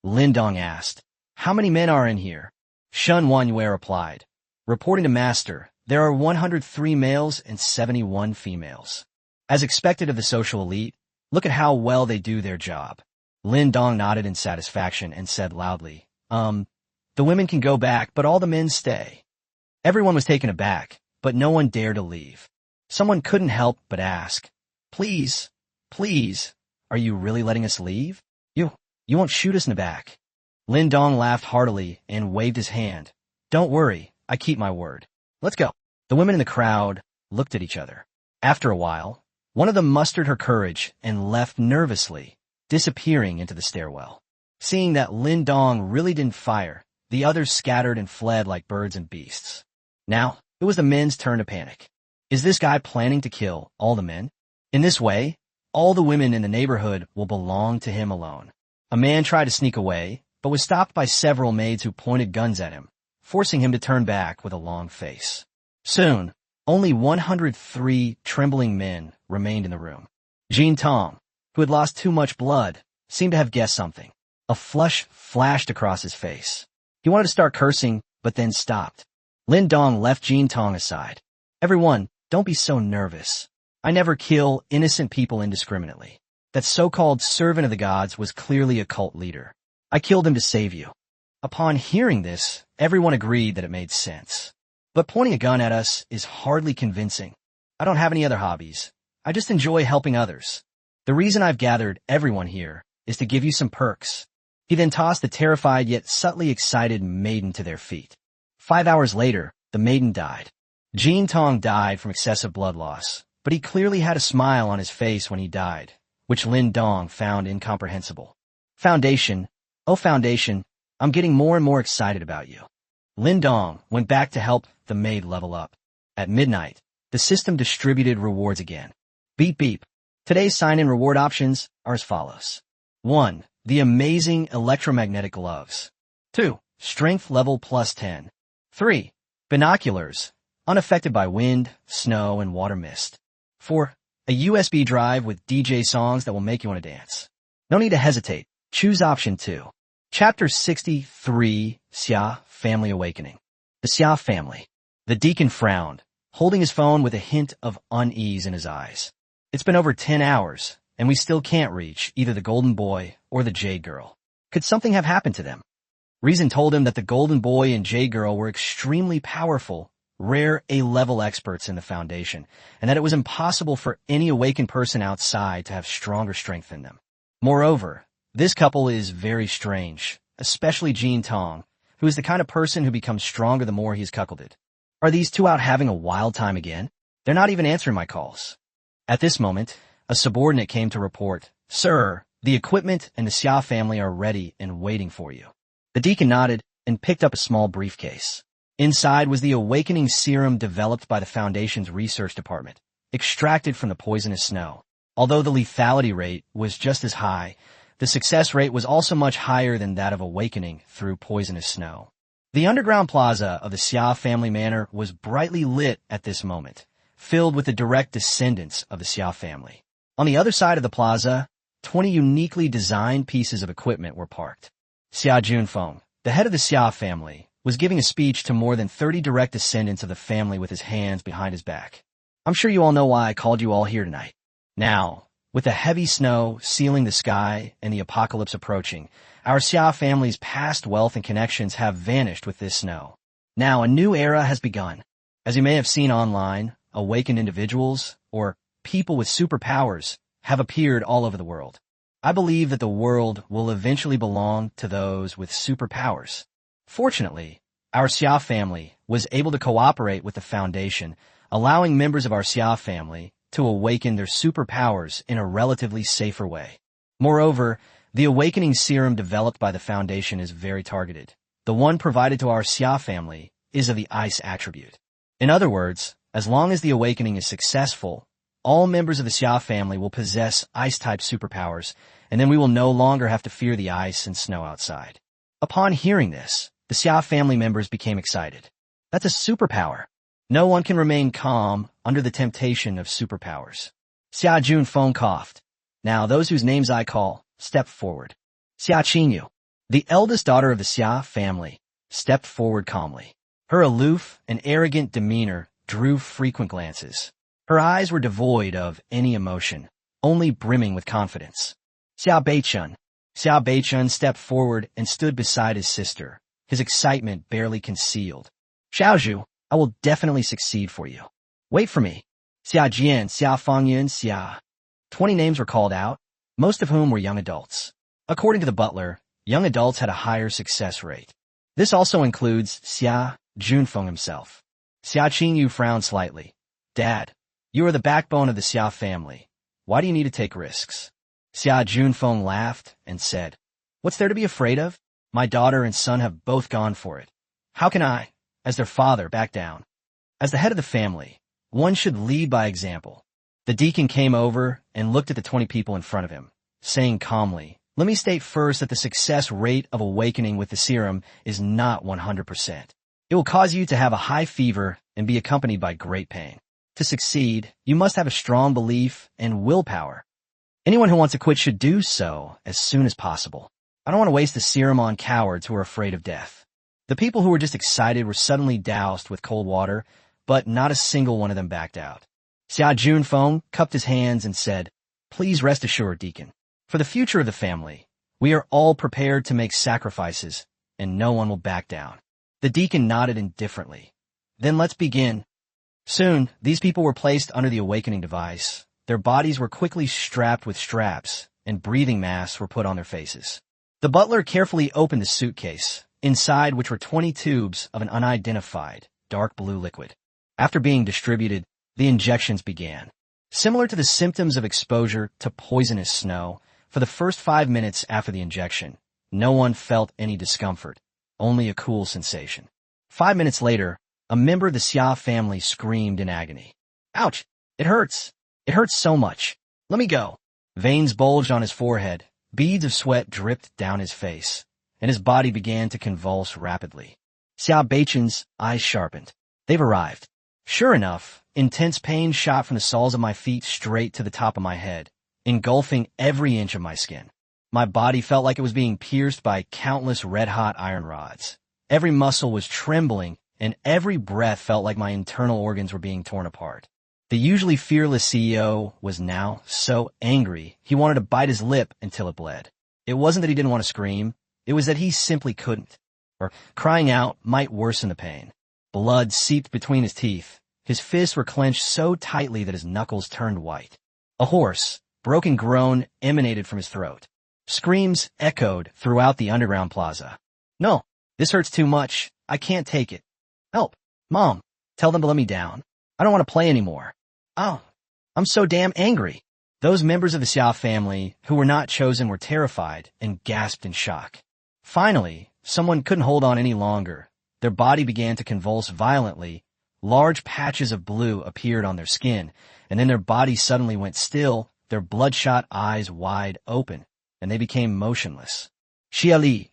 Lin Dong asked, "How many men are in here?" Shen Wanyue replied, "Reporting to Master, there are 103 males and 71 females. As expected of the social elite, look at how well they do their job." Lin Dong nodded in satisfaction and said loudly, The women can go back, but all the men stay." Everyone was taken aback, but no one dared to leave. Someone couldn't help but ask, Please, please, are you really letting us leave? You won't shoot us in the back. Lin Dong laughed heartily and waved his hand. Don't worry, I keep my word. Let's go. The women in the crowd looked at each other. After a while, one of them mustered her courage and left nervously, disappearing into the stairwell. Seeing that Lin Dong really didn't fire, the others scattered and fled like birds and beasts. Now, it was the men's turn to panic. Is this guy planning to kill all the men? In this way, all the women in the neighborhood will belong to him alone. A man tried to sneak away, but was stopped by several maids who pointed guns at him, forcing him to turn back with a long face. Soon, only 103 trembling men remained in the room. Jin Tong, who had lost too much blood, seemed to have guessed something. A flush flashed across his face. He wanted to start cursing, but then stopped. Lin Dong left Jin Tong aside. Everyone, don't be so nervous. I never kill innocent people indiscriminately. That so-called servant of the gods was clearly a cult leader. I killed him to save you. Upon hearing this, everyone agreed that it made sense. But pointing a gun at us is hardly convincing. I don't have any other hobbies. I just enjoy helping others. The reason I've gathered everyone here is to give you some perks. He then tossed the terrified yet subtly excited maiden to their feet. 5 hours later, the maiden died. Jin Tong died from excessive blood loss, but he clearly had a smile on his face when he died, which Lin Dong found incomprehensible. Foundation, oh Foundation, I'm getting more and more excited about you. Lin Dong went back to help the maid level up. At midnight, the system distributed rewards again. Beep beep. Today's sign-in reward options are as follows. 1. The amazing electromagnetic gloves. 2. Strength level plus 10. 3. Binoculars, unaffected by wind, snow, and water mist. 4. A USB drive with DJ songs that will make you want to dance. No need to hesitate. Choose option 2. Chapter 63, Xia Family Awakening. The Xia family. The deacon frowned, holding his phone with a hint of unease in his eyes. It's been over 10 hours, and we still can't reach either the golden boy or the jade girl. Could something have happened to them? Reason told him that the golden boy and jade girl were extremely powerful, rare A-level experts in the Foundation, and that it was impossible for any awakened person outside to have stronger strength than them. Moreover, this couple is very strange, especially Jin Tong, who is the kind of person who becomes stronger the more he is cuckolded. Are these two out having a wild time again? They're not even answering my calls. At this moment, a subordinate came to report, Sir, the equipment and the Xia family are ready and waiting for you. The deacon nodded and picked up a small briefcase. Inside was the awakening serum developed by the Foundation's research department, extracted from the poisonous snow. Although the lethality rate was just as high, the success rate was also much higher than that of awakening through poisonous snow. The underground plaza of the Xia family manor was brightly lit at this moment, filled with the direct descendants of the Xia family. On the other side of the plaza, 20 uniquely designed pieces of equipment were parked. Xia Junfeng, the head of the Xia family, was giving a speech to more than 30 direct descendants of the family with his hands behind his back. I'm sure you all know why I called you all here tonight. Now, with the heavy snow sealing the sky and the apocalypse approaching, our Xia family's past wealth and connections have vanished with this snow. Now a new era has begun. As you may have seen online, awakened individuals, or people with superpowers, have appeared all over the world. I believe that the world will eventually belong to those with superpowers. Fortunately, our Xia family was able to cooperate with the Foundation, allowing members of our Xia family to awaken their superpowers in a relatively safer way. Moreover, the awakening serum developed by the Foundation is very targeted. The one provided to our Xia family is of the ice attribute. In other words, as long as the awakening is successful, all members of the Xia family will possess ice-type superpowers, and then we will no longer have to fear the ice and snow outside. Upon hearing this, the Xia family members became excited. That's a superpower. No one can remain calm under the temptation of superpowers. Xia Junfeng coughed. Now those whose names I call, step forward. Xia Qinyu, the eldest daughter of the Xia family, stepped forward calmly. Her aloof and arrogant demeanor drew frequent glances. Her eyes were devoid of any emotion, only brimming with confidence. Xiao Beichun stepped forward and stood beside his sister, his excitement barely concealed. Xiaozhu, I will definitely succeed for you. Wait for me. Xia Jian, Xia Fengyun, Xia. 20 names were called out, most of whom were young adults. According to the butler, young adults had a higher success rate. This also includes Xia Junfeng himself. Xia Qingyu frowned slightly. Dad, you are the backbone of the Xia family. Why do you need to take risks? Xia Junfeng laughed and said, What's there to be afraid of? My daughter and son have both gone for it. How can I, as their father, back down? As the head of the family, one should lead by example. The deacon came over and looked at the 20 people in front of him, saying calmly, Let me state first that the success rate of awakening with the serum is not 100%. It will cause you to have a high fever and be accompanied by great pain. To succeed, you must have a strong belief and willpower. Anyone who wants to quit should do so as soon as possible. I don't want to waste the serum on cowards who are afraid of death. The people who were just excited were suddenly doused with cold water, but not a single one of them backed out. Xia Junfeng cupped his hands and said, Please rest assured, Deacon. For the future of the family, we are all prepared to make sacrifices, and no one will back down. The deacon nodded indifferently. Then let's begin. Soon, these people were placed under the awakening device. Their bodies were quickly strapped with straps, and breathing masks were put on their faces. The butler carefully opened the suitcase, inside which were 20 tubes of an unidentified, dark blue liquid. After being distributed, the injections began. Similar to the symptoms of exposure to poisonous snow, for the first 5 minutes after the injection, no one felt any discomfort, only a cool sensation. 5 minutes later, a member of the Xia family screamed in agony. Ouch! It hurts! It hurts so much! Let me go! Veins bulged on his forehead, beads of sweat dripped down his face, and his body began to convulse rapidly. Xia Beichen's eyes sharpened. They've arrived. Sure enough, intense pain shot from the soles of my feet straight to the top of my head, engulfing every inch of my skin. My body felt like it was being pierced by countless red-hot iron rods. Every muscle was trembling, and every breath felt like my internal organs were being torn apart. The usually fearless CEO was now so angry he wanted to bite his lip until it bled. It wasn't that he didn't want to scream, it was that he simply couldn't. Or crying out might worsen the pain. Blood seeped between his teeth. His fists were clenched so tightly that his knuckles turned white. A hoarse, broken groan emanated from his throat. Screams echoed throughout the underground plaza. No, this hurts too much. I can't take it. Help. Mom, tell them to let me down. I don't want to play anymore. Oh, I'm so damn angry. Those members of the Xia family who were not chosen were terrified and gasped in shock. Finally, someone couldn't hold on any longer. Their body began to convulse violently. Large patches of blue appeared on their skin, and then their bodies suddenly went still, their bloodshot eyes wide open, and they became motionless. Xia Li.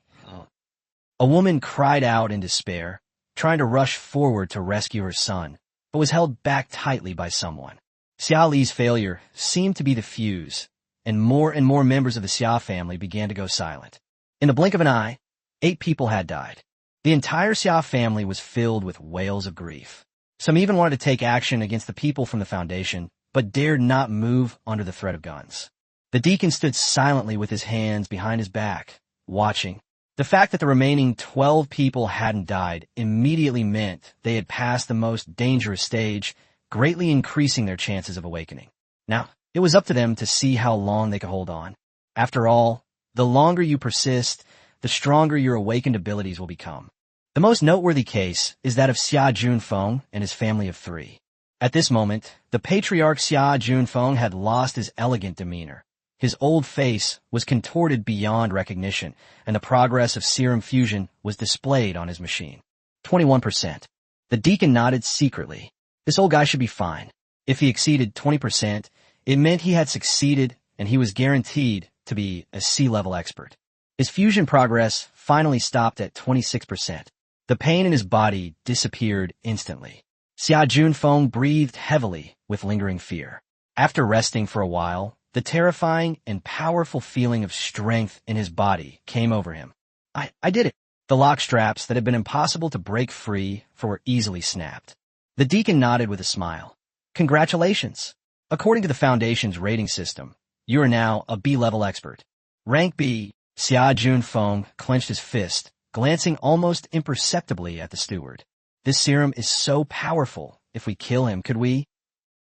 A woman cried out in despair, trying to rush forward to rescue her son, but was held back tightly by someone. Xia Li's failure seemed to be the fuse, and more members of the Xia family began to go silent. In the blink of an eye, 8 people had died. The entire Xia family was filled with wails of grief. Some even wanted to take action against the people from the foundation, but dared not move under the threat of guns. The deacon stood silently with his hands behind his back, watching. The fact that the remaining 12 people hadn't died immediately meant they had passed the most dangerous stage, greatly increasing their chances of awakening. Now, it was up to them to see how long they could hold on. After all, the longer you persist, the stronger your awakened abilities will become. The most noteworthy case is that of Xia Junfeng and his family of 3. At this moment, the patriarch Xia Junfeng had lost his elegant demeanor. His old face was contorted beyond recognition, and the progress of serum fusion was displayed on his machine. 21%. The deacon nodded secretly. This old guy should be fine. If he exceeded 20%, it meant he had succeeded, and he was guaranteed to be a C-level expert. His fusion progress finally stopped at 26%. The pain in his body disappeared instantly. Xia Junfeng breathed heavily with lingering fear. After resting for a while, the terrifying and powerful feeling of strength in his body came over him. I did it. The lock straps that had been impossible to break free were easily snapped. The deacon nodded with a smile. Congratulations. According to the Foundation's rating system, you are now a B-level expert. Rank B. Xia Junfeng clenched his fist, glancing almost imperceptibly at the steward. This serum is so powerful. If we kill him, could we?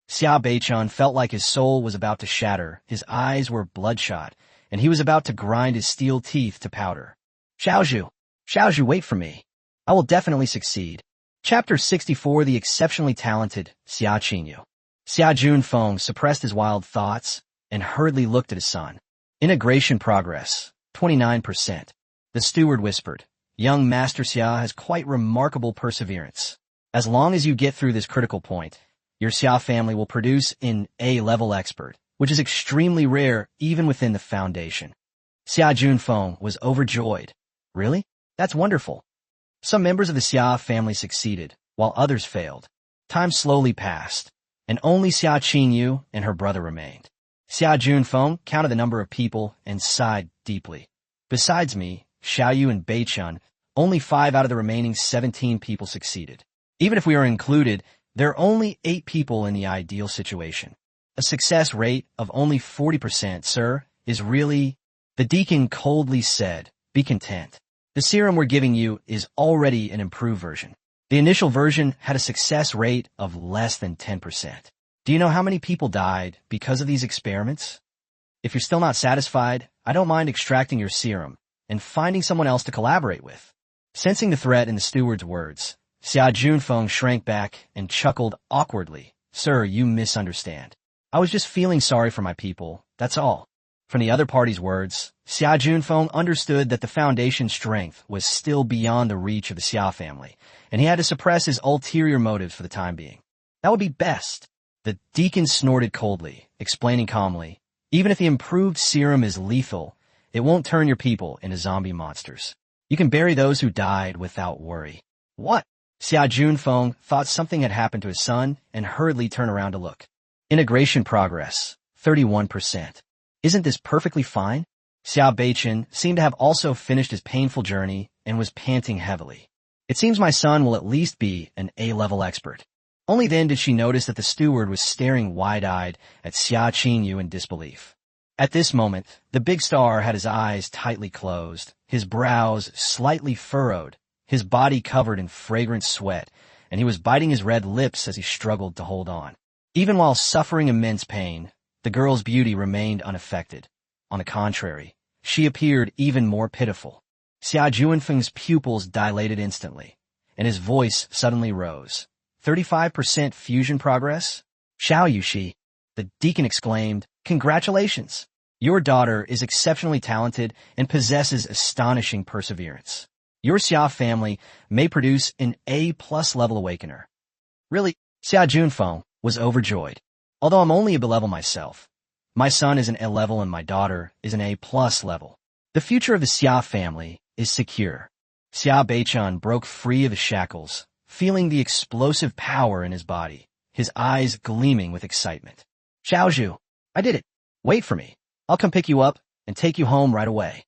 Xia Beichun felt like his soul was about to shatter, his eyes were bloodshot, and he was about to grind his steel teeth to powder. Xiaozhu, wait for me. I will definitely succeed. Chapter 64, The Exceptionally Talented Xia Qinyu. Xia Junfeng suppressed his wild thoughts and hurriedly looked at his son. Integration progress, 29%. The steward whispered, young Master Xia has quite remarkable perseverance. As long as you get through this critical point, your Xia family will produce an A-level expert, which is extremely rare even within the foundation. Xia Junfeng was overjoyed. Really? That's wonderful. Some members of the Xia family succeeded, while others failed. Time slowly passed, and only Xia Qinyu and her brother remained. Xia Junfeng counted the number of people and sighed deeply. Besides me, Xiaoyu and Beichun, only 5 out of the remaining 17 people succeeded. Even if we are included, there are only 8 people in the ideal situation. A success rate of only 40%, sir, is really... The deacon coldly said, be content. The serum we're giving you is already an improved version. The initial version had a success rate of less than 10%. Do you know how many people died because of these experiments? If you're still not satisfied, I don't mind extracting your serum and finding someone else to collaborate with. Sensing the threat in the steward's words, Xia Junfeng shrank back and chuckled awkwardly. Sir, you misunderstand. I was just feeling sorry for my people, that's all. From the other party's words, Xia Junfeng understood that the foundation's strength was still beyond the reach of the Xia family, and he had to suppress his ulterior motives for the time being. That would be best. The deacon snorted coldly, explaining calmly, even if the improved serum is lethal, it won't turn your people into zombie monsters. You can bury those who died without worry. What? Xia Junfeng thought something had happened to his son and hurriedly turned around to look. Integration progress, 31%. Isn't this perfectly fine? Xia Beichun seemed to have also finished his painful journey and was panting heavily. It seems my son will at least be an A-level expert. Only then did she notice that the steward was staring wide-eyed at Xia Qinyu in disbelief. At this moment, the big star had his eyes tightly closed, his brows slightly furrowed, his body covered in fragrant sweat, and he was biting his red lips as he struggled to hold on. Even while suffering immense pain, the girl's beauty remained unaffected. On the contrary, she appeared even more pitiful. Xia Junfeng's pupils dilated instantly, and his voice suddenly rose. 35% fusion progress? Xiaoyu, the deacon exclaimed, congratulations! Your daughter is exceptionally talented and possesses astonishing perseverance. Your Xia family may produce an A+ level awakener. Really, Xia Junfeng was overjoyed. Although I'm only a B-level myself, my son is an A level and my daughter is an A+ level. The future of the Xia family is secure. Xia Beichun broke free of his shackles, feeling the explosive power in his body, his eyes gleaming with excitement. Xiaozhu, I did it. Wait for me. I'll come pick you up and take you home right away.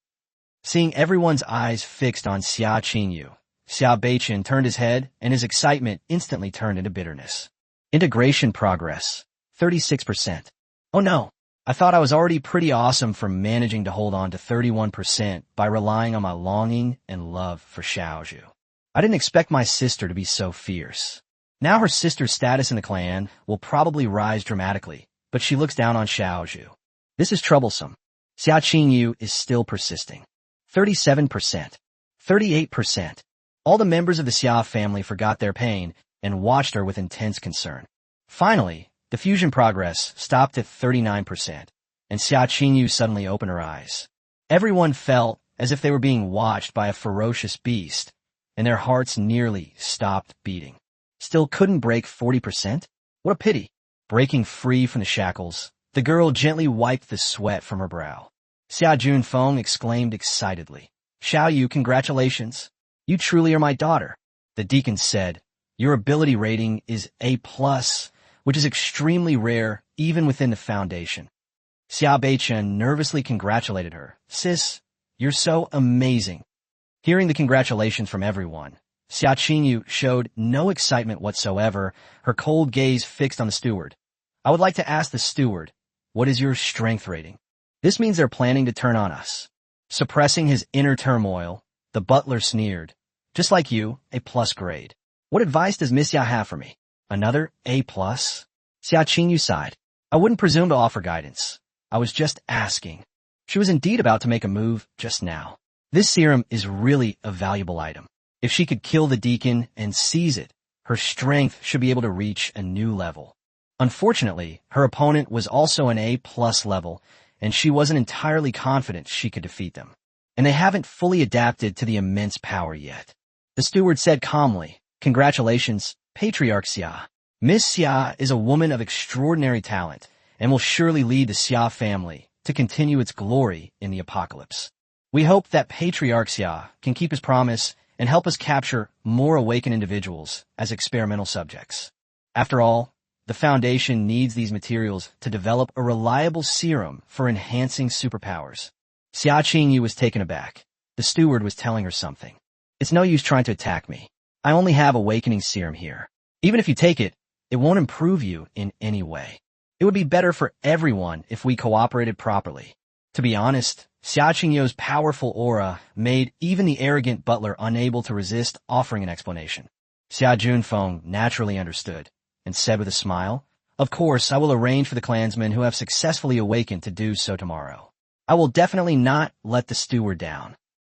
Seeing everyone's eyes fixed on Xia Qinyu, Xia Beichun turned his head and his excitement instantly turned into bitterness. Integration progress, 36%. Oh no, I thought I was already pretty awesome for managing to hold on to 31% by relying on my longing and love for Xiaozhu. I didn't expect my sister to be so fierce. Now her sister's status in the clan will probably rise dramatically, but she looks down on Xiaozhu. This is troublesome. Xia Qinyu is still persisting. 37%. 38%. All the members of the Xia family forgot their pain and watched her with intense concern. Finally, the fusion progress stopped at 39%, and Xia Qinyu suddenly opened her eyes. Everyone felt as if they were being watched by a ferocious beast, and their hearts nearly stopped beating. Still couldn't break 40%? What a pity. Breaking free from the shackles, the girl gently wiped the sweat from her brow. Xia Junfeng exclaimed excitedly, Xiaoyu, congratulations. You truly are my daughter. The deacon said, your ability rating is A+, which is extremely rare even within the foundation. Xia Beichun nervously congratulated her. Sis, you're so amazing. Hearing the congratulations from everyone, Xia Qinyu showed no excitement whatsoever, her cold gaze fixed on the steward. I would like to ask the steward, what is your strength rating? This means they're planning to turn on us. Suppressing his inner turmoil, the butler sneered. Just like you, A+ grade. What advice does Miss Ya have for me? Another A+? Xia Qingyu sighed. I wouldn't presume to offer guidance. I was just asking. She was indeed about to make a move just now. This serum is really a valuable item. If she could kill the deacon and seize it, her strength should be able to reach a new level. Unfortunately, her opponent was also an A+ level, and she wasn't entirely confident she could defeat them. And they haven't fully adapted to the immense power yet. The steward said calmly, Congratulations, Patriarch Xia. Miss Xia is a woman of extraordinary talent and will surely lead the Xia family to continue its glory in the apocalypse. We hope that Patriarch Xia can keep his promise and help us capture more awakened individuals as experimental subjects. After all, the Foundation needs these materials to develop a reliable serum for enhancing superpowers. Xia Qingyu was taken aback. The steward was telling her something. It's no use trying to attack me. I only have awakening serum here. Even if you take it, it won't improve you in any way. It would be better for everyone if we cooperated properly. To be honest, Xia Qingyu's powerful aura made even the arrogant butler unable to resist offering an explanation. Xia Junfeng naturally understood and said with a smile, Of course, I will arrange for the clansmen who have successfully awakened to do so tomorrow. I will definitely not let the steward down.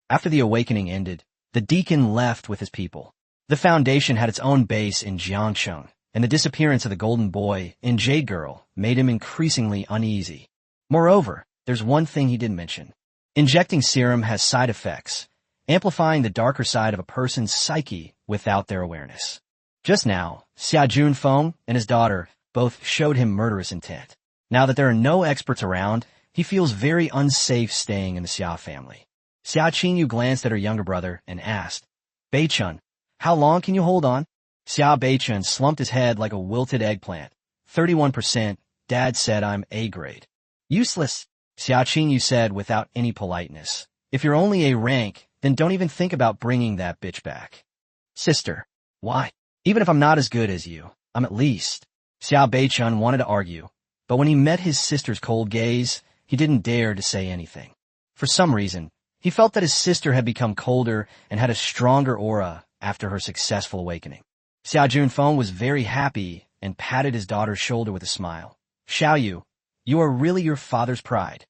After the awakening ended, the deacon left with his people. The Foundation had its own base in Jiangcheng, and the disappearance of the Golden Boy and Jade Girl made him increasingly uneasy. Moreover, there's one thing he didn't mention. Injecting serum has side effects, amplifying the darker side of a person's psyche without their awareness. Just now, Xia Junfeng and his daughter both showed him murderous intent. Now that there are no experts around, he feels very unsafe staying in the Xia family. Xia Qingyu glanced at her younger brother and asked, Beichun, how long can you hold on? Xia Beichun slumped his head like a wilted eggplant. 31%, Dad said I'm A grade. Useless, Xia Qingyu said without any politeness. If you're only A rank, then don't even think about bringing that bitch back. Sister, why? Even if I'm not as good as you, I'm at least. Xia Beichun wanted to argue, but when he met his sister's cold gaze, he didn't dare to say anything. For some reason, he felt that his sister had become colder and had a stronger aura after her successful awakening. Xia Junfeng was very happy and patted his daughter's shoulder with a smile. Xiaoyu, you are really your father's pride.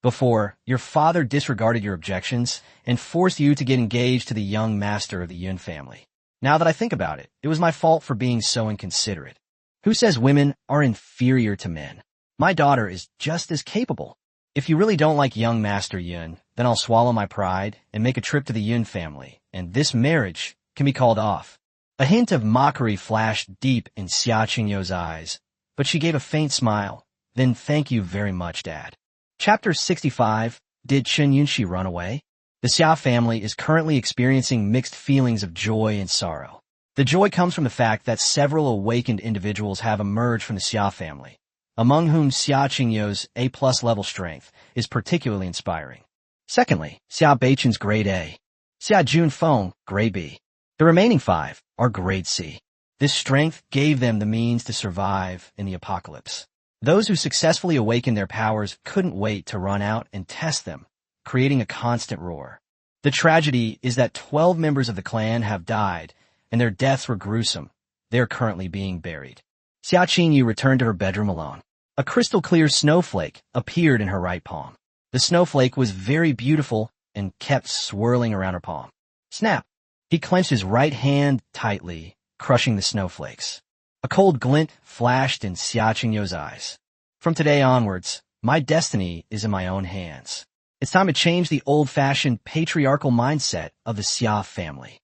Before, your father disregarded your objections and forced you to get engaged to the young master of the Yun family. Now that I think about it, it was my fault for being so inconsiderate. Who says women are inferior to men? My daughter is just as capable. If you really don't like young Master Yun, then I'll swallow my pride and make a trip to the Yun family, and this marriage can be called off. A hint of mockery flashed deep in Xia Qingyu's eyes, but she gave a faint smile. Then thank you very much, Dad. Chapter 65, Did Chen Yunxi run away? The Xia family is currently experiencing mixed feelings of joy and sorrow. The joy comes from the fact that several awakened individuals have emerged from the Xia family, among whom Xia Qingyu's A+ level strength is particularly inspiring. Secondly, Xia Beichun's grade A. Xia Junfeng, grade B. The remaining 5 are grade C. This strength gave them the means to survive in the apocalypse. Those who successfully awakened their powers couldn't wait to run out and test them, creating a constant roar. The tragedy is that 12 members of the clan have died, and their deaths were gruesome. They are currently being buried. Xia Qingyu returned to her bedroom alone. A crystal-clear snowflake appeared in her right palm. The snowflake was very beautiful and kept swirling around her palm. Snap! He clenched his right hand tightly, crushing the snowflakes. A cold glint flashed in Xia Qingyu's eyes. From today onwards, my destiny is in my own hands. It's time to change the old-fashioned patriarchal mindset of the Xia family.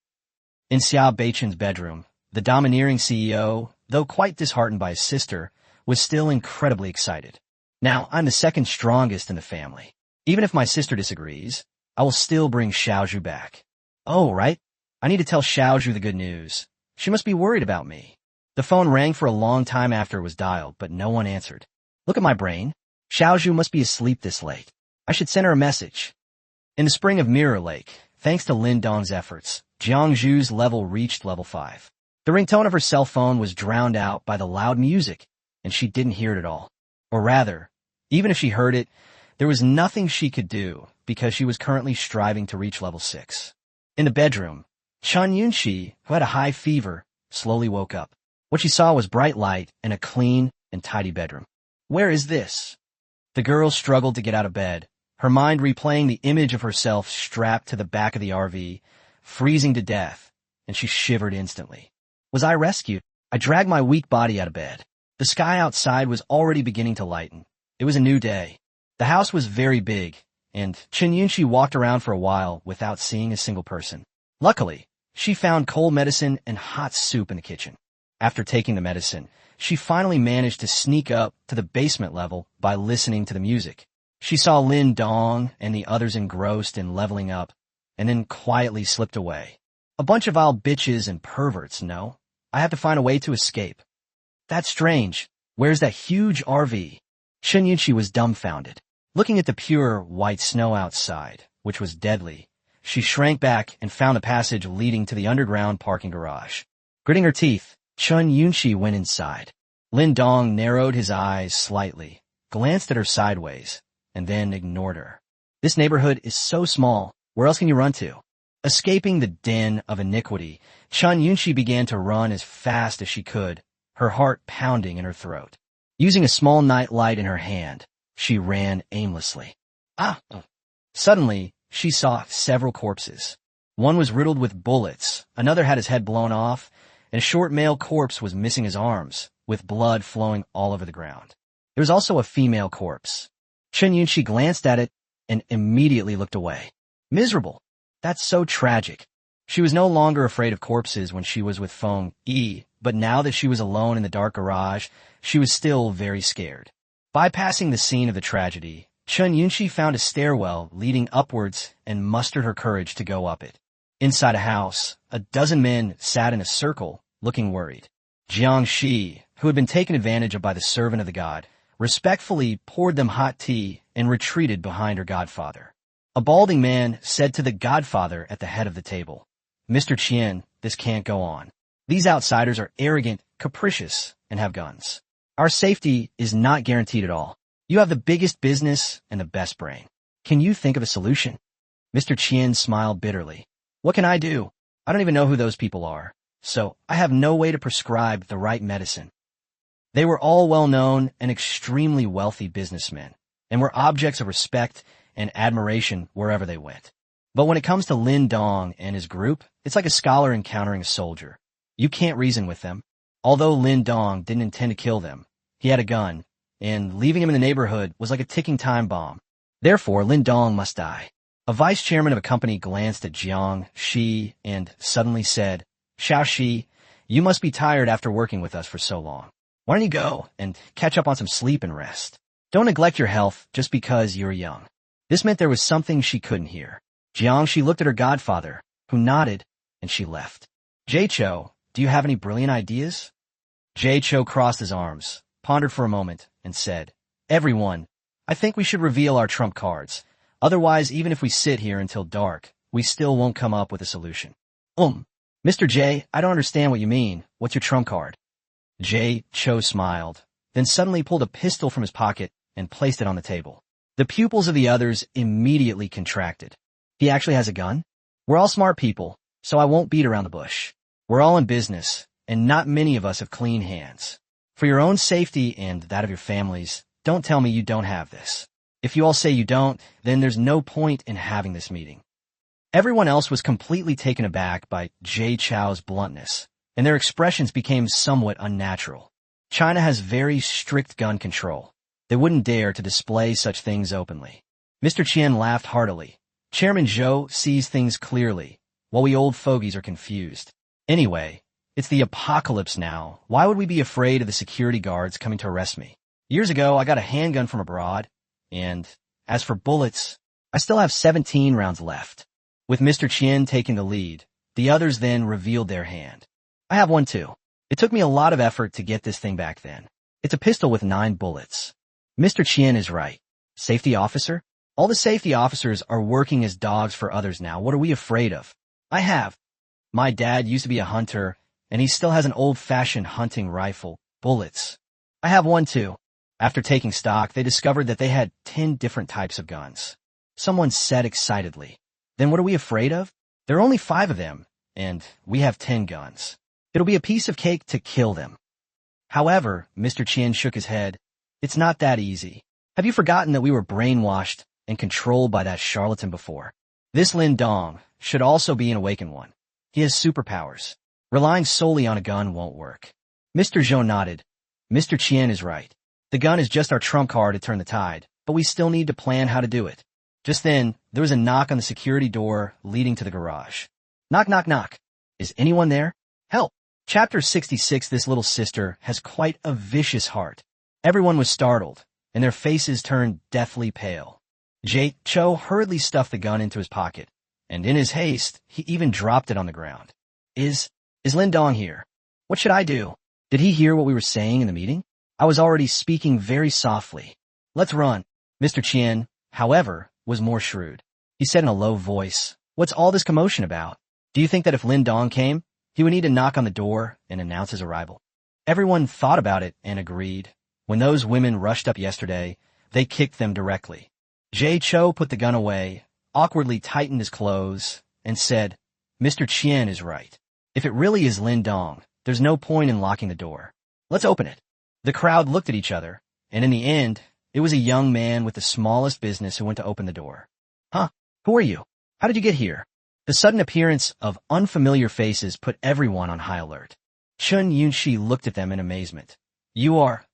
In Xia Beichun's bedroom, the domineering CEO, though quite disheartened by his sister, was still incredibly excited. Now, I'm the second strongest in the family. Even if my sister disagrees, I will still bring Xiaozhu back. Oh, right. I need to tell Xiaozhu the good news. She must be worried about me. The phone rang for a long time after it was dialed, but no one answered. Look at my brain. Xiaozhu must be asleep this late. I should send her a message. In the spring of Mirror Lake, thanks to Lin Dong's efforts, Jiangzhu's level reached level 5. The ringtone of her cell phone was drowned out by the loud music, and she didn't hear it at all. Or rather, even if she heard it, there was nothing she could do because she was currently striving to reach level 6. In the bedroom, Chen Yunxi, who had a high fever, slowly woke up. What she saw was bright light and a clean and tidy bedroom. Where is this? The girl struggled to get out of bed, her mind replaying the image of herself strapped to the back of the RV, freezing to death, and she shivered instantly. Was I rescued? I dragged my weak body out of bed. The sky outside was already beginning to lighten. It was a new day. The house was very big, and Chen Yunxi walked around for a while without seeing a single person. Luckily, she found cold medicine and hot soup in the kitchen. After taking the medicine, she finally managed to sneak up to the basement level by listening to the music. She saw Lin Dong and the others engrossed in leveling up, and then quietly slipped away. A bunch of vile bitches and perverts, no? I have to find a way to escape. That's strange. Where's that huge RV? Chen Yunxi was dumbfounded. Looking at the pure white snow outside, which was deadly, she shrank back and found a passage leading to the underground parking garage. Gritting her teeth, Chen Yunxi went inside. Lin Dong narrowed his eyes slightly, glanced at her sideways, and then ignored her. This neighborhood is so small. Where else can you run to? Escaping the den of iniquity, Chen Yunxi began to run as fast as she could, her heart pounding in her throat. Using a small night light in her hand, she ran aimlessly. Suddenly, she saw several corpses. One was riddled with bullets, another had his head blown off, and a short male corpse was missing his arms, with blood flowing all over the ground. There was also a female corpse. Chen Yunxi glanced at it and immediately looked away. Miserable. That's so tragic. She was no longer afraid of corpses when she was with Feng Yi, but now that she was alone in the dark garage, she was still very scared. Bypassing the scene of the tragedy, Chen Yunxi found a stairwell leading upwards and mustered her courage to go up it. Inside a house, a dozen men sat in a circle, looking worried. Jiang Shi, who had been taken advantage of by the servant of the god, respectfully poured them hot tea and retreated behind her godfather. A balding man said to the godfather at the head of the table, "Mr. Qian, this can't go on. These outsiders are arrogant, capricious, and have guns. Our safety is not guaranteed at all. You have the biggest business and the best brain. Can you think of a solution?" Mr. Qian smiled bitterly. "What can I do? I don't even know who those people are, so I have no way to prescribe the right medicine." They were all well-known and extremely wealthy businessmen, and were objects of respect and admiration wherever they went. But when it comes to Lin Dong and his group, it's like a scholar encountering a soldier. You can't reason with them. Although Lin Dong didn't intend to kill them, he had a gun, and leaving him in the neighborhood was like a ticking time bomb. Therefore, Lin Dong must die. A vice chairman of a company glanced at Jiang Shi and suddenly said, "Xiao Shi, you must be tired after working with us for so long. Why don't you go and catch up on some sleep and rest? Don't neglect your health just because you're young." This meant there was something she couldn't hear. Jiang Shi looked at her godfather, who nodded, and she left. "Jay Cho, do you have any brilliant ideas?" Jay Cho crossed his arms, pondered for a moment, and said, "Everyone, I think we should reveal our trump cards. Otherwise, even if we sit here until dark, we still won't come up with a solution." Mr. J, I don't understand what you mean. What's your trump card?" Jay Cho smiled, then suddenly pulled a pistol from his pocket and placed it on the table. The pupils of the others immediately contracted. "He actually has a gun? We're all smart people, so I won't beat around the bush. We're all in business, and not many of us have clean hands. For your own safety and that of your families, don't tell me you don't have this. If you all say you don't, then there's no point in having this meeting." Everyone else was completely taken aback by Jay Chow's bluntness, and their expressions became somewhat unnatural. China has very strict gun control. They wouldn't dare to display such things openly. Mr. Qian laughed heartily. Chairman Zhou sees things clearly, while we old fogies are confused. Anyway, it's the apocalypse now. Why would we be afraid of the security guards coming to arrest me? Years ago, I got a handgun from abroad, and as for bullets, I still have 17 rounds left. With Mr. Qian taking the lead, the others then revealed their hand. "I have one too. It took me a lot of effort to get this thing back then. It's a pistol with 9 bullets. Mr. Qian is right. Safety officer? All the safety officers are working as dogs for others now. What are we afraid of? My dad used to be a hunter, and he still has an old-fashioned hunting rifle. Bullets. I have one too." After taking stock, they discovered that they had 10 different types of guns. Someone said excitedly, "Then what are we afraid of? There are only 5 of them, and we have 10 guns." It'll be a piece of cake to kill them. However, Mr. Qian shook his head. It's not that easy. Have you forgotten that we were brainwashed and controlled by that charlatan before? This Lin Dong should also be an awakened one. He has superpowers. Relying solely on a gun won't work. Mr. Zhou nodded. Mr. Qian is right. The gun is just our trump card to turn the tide, but we still need to plan how to do it. Just then, there was a knock on the security door leading to the garage. Knock, knock, knock. Is anyone there? Help! Chapter 66. This little sister has quite a vicious heart. Everyone was startled, and their faces turned deathly pale. Jay Cho hurriedly stuffed the gun into his pocket, and in his haste, he even dropped it on the ground. Is Lin Dong here? What should I do? Did he hear what we were saying in the meeting? I was already speaking very softly. Let's run. Mr. Qian, however, was more shrewd. He said in a low voice, what's all this commotion about? Do you think that if Lin Dong came, he would need to knock on the door and announce his arrival? Everyone thought about it and agreed. When those women rushed up yesterday, they kicked them directly. Jay Cho put the gun away, awkwardly tightened his clothes, and said, Mr. Qian is right. If it really is Lin Dong, there's no point in locking the door. Let's open it. The crowd looked at each other, and in the end, it was a young man with the smallest business who went to open the door. Huh? Who are you? How did you get here? The sudden appearance of unfamiliar faces put everyone on high alert. Chun Yunshi looked at them in amazement. You are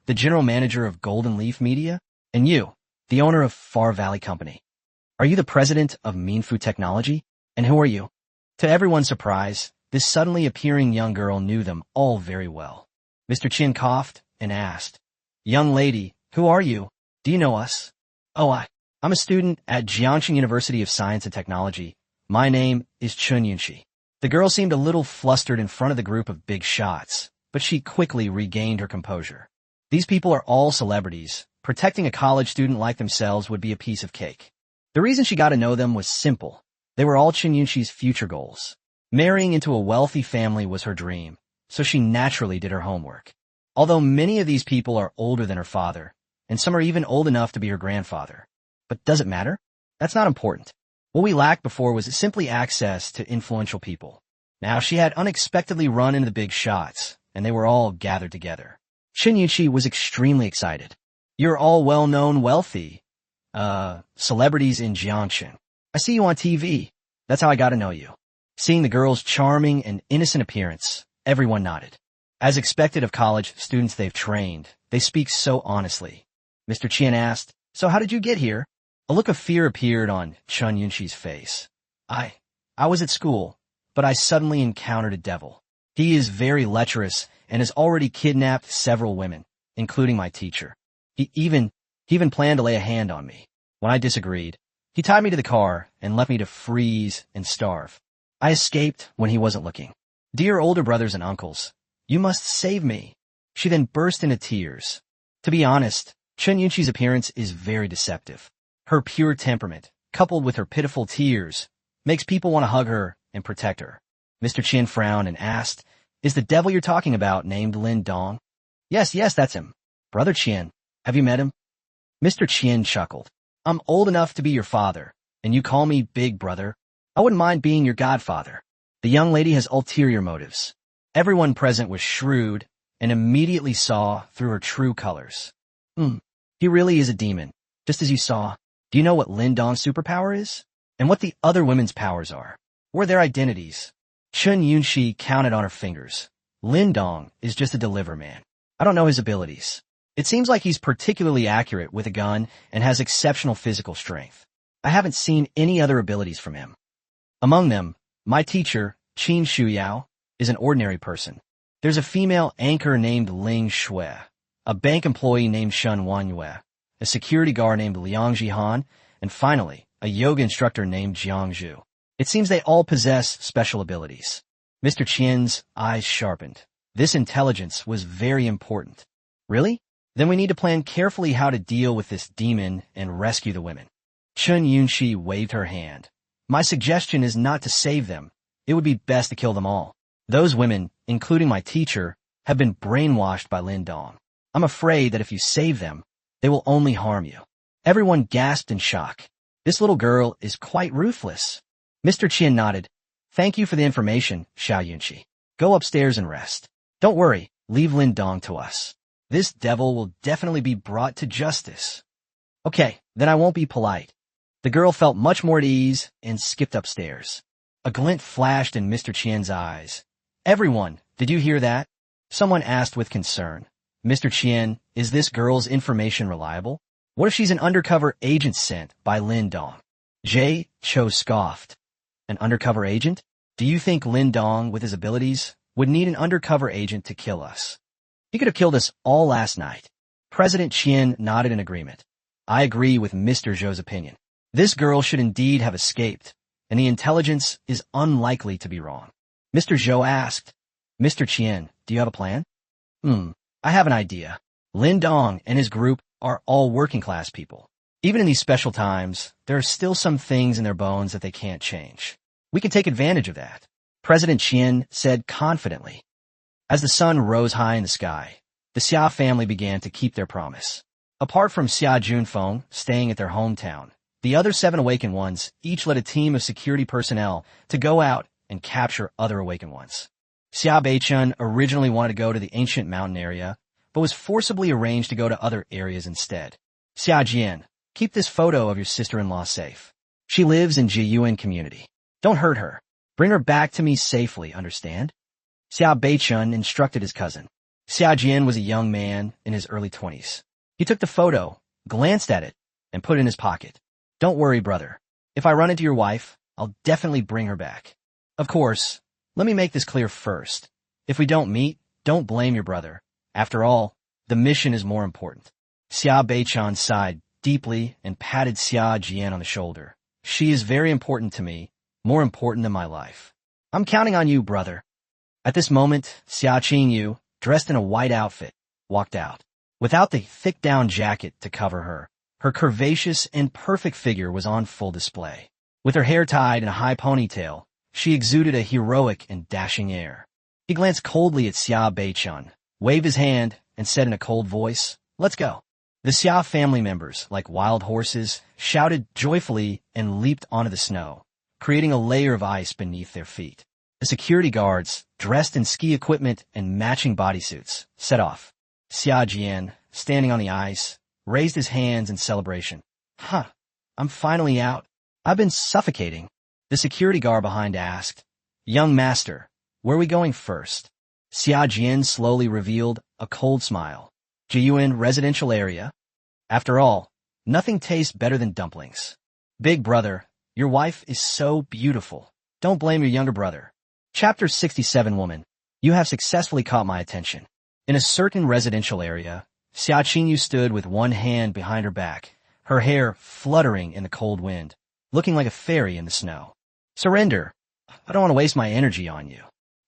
the general manager of Golden Leaf Media? And you, the owner of Far Valley Company. Are you the president of Meanfu Technology? And who are you? To everyone's surprise, this suddenly appearing young girl knew them all very well. Mr. Chin coughed and asked, Young lady, who are you? Do you know us? Oh, I'm a student at Jiangxing University of Science and Technology. My name is Chun Yunshi. The girl seemed a little flustered in front of the group of big shots, but she quickly regained her composure. These people are all celebrities. Protecting a college student like themselves would be a piece of cake. The reason she got to know them was simple. They were all Chun Yunshi's future goals. Marrying into a wealthy family was her dream, so she naturally did her homework. Although many of these people are older than her father, and some are even old enough to be her grandfather. But does it matter? That's not important. What we lacked before was simply access to influential people. Now she had unexpectedly run into the big shots, and they were all gathered together. Chun Yunshi was extremely excited. You're all well-known wealthy, celebrities in Jiangxing. I see you on TV. That's how I got to know you. Seeing the girl's charming and innocent appearance, everyone nodded. As expected of college students they've trained, they speak so honestly. Mr. Qian asked, So how did you get here? A look of fear appeared on Chun Yunshi's face. I was at school, but I suddenly encountered a devil. He is very lecherous and has already kidnapped several women, including my teacher. He even planned to lay a hand on me. When I disagreed, he tied me to the car and left me to freeze and starve. I escaped when he wasn't looking. Dear older brothers and uncles, you must save me. She then burst into tears. To be honest, Chun Yunshi's appearance is very deceptive. Her pure temperament, coupled with her pitiful tears, makes people want to hug her and protect her. Mr. Qian frowned and asked, Is the devil you're talking about named Lin Dong? Yes, that's him. Brother Qian, have you met him? Mr. Qian chuckled. I'm old enough to be your father, and you call me big brother. I wouldn't mind being your godfather. The young lady has ulterior motives. Everyone present was shrewd and immediately saw through her true colors. He really is a demon, just as you saw. Do you know what Lin Dong's superpower is? And what the other women's powers are? Or their identities? Chun Yunshi counted on her fingers. Lin Dong is just a deliver man. I don't know his abilities. It seems like he's particularly accurate with a gun and has exceptional physical strength. I haven't seen any other abilities from him. Among them, my teacher, Qin Shuyao, is an ordinary person. There's a female anchor named Ling Shui, a bank employee named Shun Wanyue, a security guard named Liang Jihan, and finally, a yoga instructor named Jiang Zhu. It seems they all possess special abilities. Mr. Qian's eyes sharpened. This intelligence was very important. Really? Then we need to plan carefully how to deal with this demon and rescue the women. Chun Yunshi waved her hand. My suggestion is not to save them. It would be best to kill them all. Those women, including my teacher, have been brainwashed by Lin Dong. I'm afraid that if you save them, they will only harm you. Everyone gasped in shock. This little girl is quite ruthless. Mr. Qian nodded. Thank you for the information, Xiao Yunshi. Go upstairs and rest. Don't worry, leave Lin Dong to us. This devil will definitely be brought to justice. Okay, then I won't be polite. The girl felt much more at ease and skipped upstairs. A glint flashed in Mr. Qian's eyes. Everyone, did you hear that? Someone asked with concern. Mr. Qian, is this girl's information reliable? What if she's an undercover agent sent by Lin Dong? Jay Cho scoffed. An undercover agent? Do you think Lin Dong, with his abilities, would need an undercover agent to kill us? He could have killed us all last night. President Qian nodded in agreement. I agree with Mr. Zhou's opinion. This girl should indeed have escaped, and the intelligence is unlikely to be wrong. Mr. Zhou asked, Mr. Qian, do you have a plan? I have an idea. Lin Dong and his group are all working-class people. Even in these special times, there are still some things in their bones that they can't change. We can take advantage of that, President Qian said confidently. As the sun rose high in the sky, the Xia family began to keep their promise. Apart from Xia Junfeng staying at their hometown, the other 7 Awakened Ones each led a team of security personnel to go out and capture other Awakened Ones. Xia Beichun originally wanted to go to the ancient mountain area, but was forcibly arranged to go to other areas instead. Xia Jian, keep this photo of your sister-in-law safe. She lives in Jiyuan community. Don't hurt her. Bring her back to me safely, understand? Xia Beichun instructed his cousin. Xia Jian was a young man in his early 20s. He took the photo, glanced at it, and put it in his pocket. Don't worry, brother. If I run into your wife, I'll definitely bring her back. Of course, let me make this clear first. If we don't meet, don't blame your brother. After all, the mission is more important. Xia Beichun sighed deeply and patted Xia Jian on the shoulder. She is very important to me, more important than my life. I'm counting on you, brother. At this moment, Xia Qingyu, dressed in a white outfit, walked out. Without the thick down jacket to cover her, her curvaceous and perfect figure was on full display. With her hair tied in a high ponytail, she exuded a heroic and dashing air. He glanced coldly at Xia Beichun, waved his hand, and said in a cold voice, "Let's go." The Xia family members, like wild horses, shouted joyfully and leaped onto the snow, creating a layer of ice beneath their feet. The security guards, dressed in ski equipment and matching bodysuits, set off. Xia Jian, standing on the ice, raised his hands in celebration. I'm finally out. I've been suffocating. The security guard behind asked, Young master, where are we going first? Xia Jian slowly revealed a cold smile. Jiyuan residential area. After all, nothing tastes better than dumplings. Big brother, your wife is so beautiful. Don't blame your younger brother. Chapter 67 Woman, you have successfully caught my attention. In a certain residential area, Xia Qingyu stood with one hand behind her back, her hair fluttering in the cold wind, looking like a fairy in the snow. Surrender. I don't want to waste my energy on you.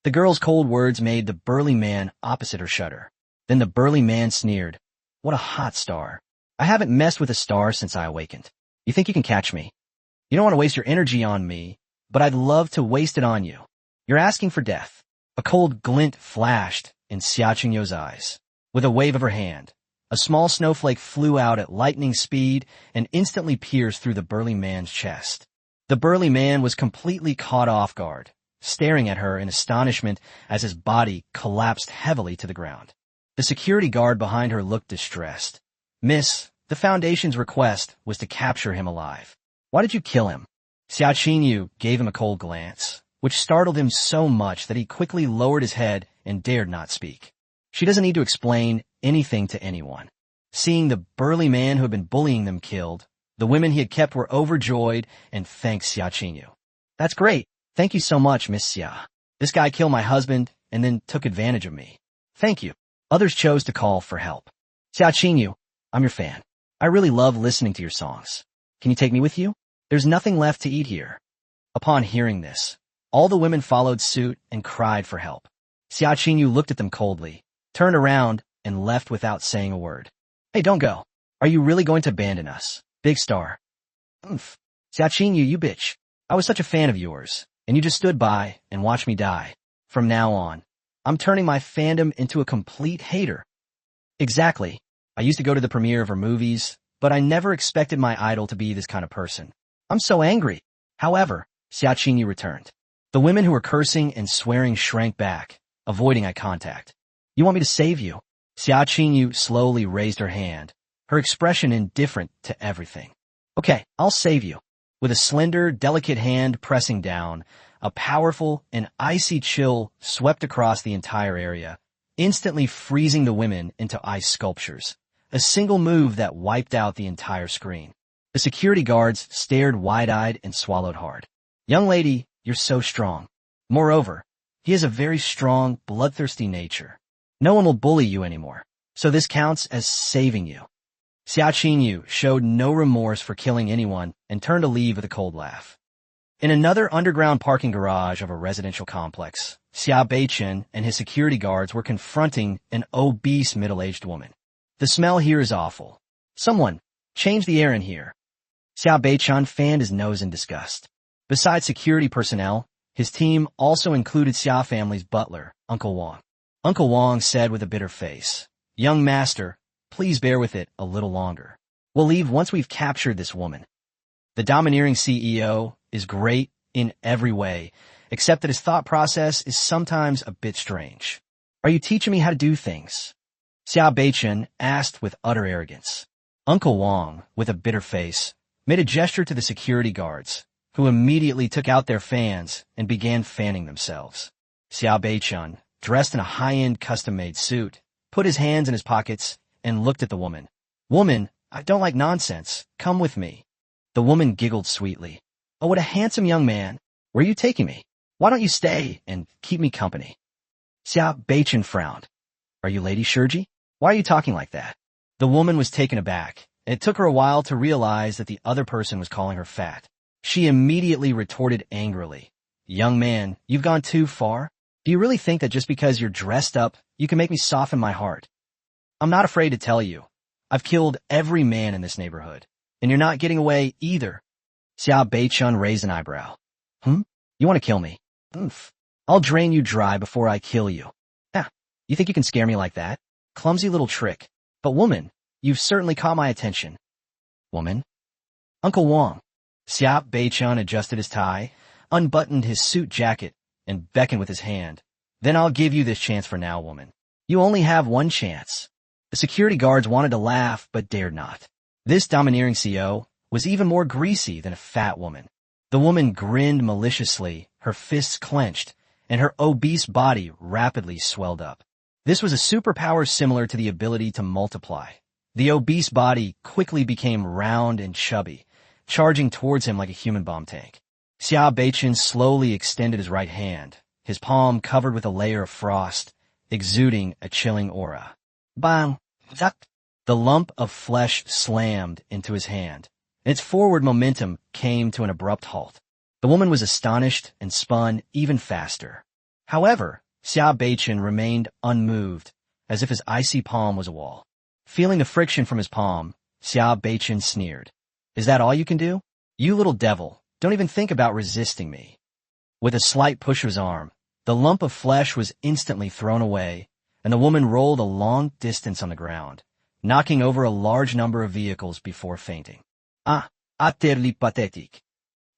The girl's cold words made the burly man opposite her shudder. Then the burly man sneered. What a hot star. I haven't messed with a star since I awakened. You think you can catch me? You don't want to waste your energy on me, but I'd love to waste it on you. You're asking for death. A cold glint flashed in Xia Qingyu's eyes. With a wave of her hand, a small snowflake flew out at lightning speed and instantly pierced through the burly man's chest. The burly man was completely caught off guard, staring at her in astonishment as his body collapsed heavily to the ground. The security guard behind her looked distressed. Miss, the Foundation's request was to capture him alive. Why did you kill him? Xia Qingyu gave him a cold glance, which startled him so much that he quickly lowered his head and dared not speak. She doesn't need to explain anything to anyone. Seeing the burly man who had been bullying them killed, the women he had kept were overjoyed and thanked Xia Qingyu. That's great. Thank you so much, Miss Xia. This guy killed my husband and then took advantage of me. Thank you. Others chose to call for help. Xia Qingyu, I'm your fan. I really love listening to your songs. Can you take me with you? There's nothing left to eat here. Upon hearing this, all the women followed suit and cried for help. Xia Qingyu looked at them coldly, turned around, and left without saying a word. Hey, don't go. Are you really going to abandon us? Big star. Xia Qingyu, you bitch. I was such a fan of yours, and you just stood by and watched me die. From now on, I'm turning my fandom into a complete hater. Exactly. I used to go to the premiere of her movies, but I never expected my idol to be this kind of person. I'm so angry. However, Xia Qingyu returned. The women who were cursing and swearing shrank back, avoiding eye contact. You want me to save you? Xia Qingyu slowly raised her hand, her expression indifferent to everything. Okay, I'll save you. With a slender, delicate hand pressing down, a powerful and icy chill swept across the entire area, instantly freezing the women into ice sculptures. A single move that wiped out the entire screen. The security guards stared wide-eyed and swallowed hard. Young lady, you're so strong. Moreover, he has a very strong, bloodthirsty nature. No one will bully you anymore, so this counts as saving you. Xia Qingyu showed no remorse for killing anyone and turned to leave with a cold laugh. In another underground parking garage of a residential complex, Xia Beichen and his security guards were confronting an obese middle-aged woman. The smell here is awful. Someone, change the air in here. Xia Beichen fanned his nose in disgust. Besides security personnel, his team also included Xia family's butler, Uncle Wang. Uncle Wang said with a bitter face, "Young master, please bear with it a little longer. We'll leave once we've captured this woman." The domineering CEO is great in every way, except that his thought process is sometimes a bit strange. Are you teaching me how to do things? Xia Beichen asked with utter arrogance. Uncle Wang, with a bitter face, made a gesture to the security guards, who immediately took out their fans and began fanning themselves. Xia Beichen, dressed in a high-end custom-made suit, put his hands in his pockets and looked at the woman. "Woman, I don't like nonsense. Come with me." The woman giggled sweetly. "Oh, what a handsome young man. Where are you taking me? Why don't you stay and keep me company?" Xia Beichen frowned. "Are you Lady Shurji? Why are you talking like that?" The woman was taken aback, and it took her a while to realize that the other person was calling her fat. She immediately retorted angrily. "Young man, you've gone too far. Do you really think that just because you're dressed up, you can make me soften my heart? I'm not afraid to tell you. I've killed every man in this neighborhood, and you're not getting away either." Xia Beichen raised an eyebrow. You want to kill me? Oof. I'll drain you dry before I kill you. Ah, you think you can scare me like that? Clumsy little trick. But woman, you've certainly caught my attention. Woman? Uncle Wang. Xia Beichen adjusted his tie, unbuttoned his suit jacket, and beckoned with his hand. Then I'll give you this chance for now, woman. You only have one chance. The security guards wanted to laugh, but dared not. This domineering CEO was even more greasy than a fat woman. The woman grinned maliciously, her fists clenched, and her obese body rapidly swelled up. This was a superpower similar to the ability to multiply. The obese body quickly became round and chubby, charging towards him like a human bomb tank. Xia Beichen slowly extended his right hand, his palm covered with a layer of frost, exuding a chilling aura. Bang! Zuck! The lump of flesh slammed into his hand. Its forward momentum came to an abrupt halt. The woman was astonished and spun even faster. However, Xia Beichen remained unmoved, as if his icy palm was a wall. Feeling the friction from his palm, Xia Beichen sneered. "Is that all you can do? You little devil, don't even think about resisting me." With a slight push of his arm, the lump of flesh was instantly thrown away, and the woman rolled a long distance on the ground, knocking over a large number of vehicles before fainting. Ah, utterly pathetic.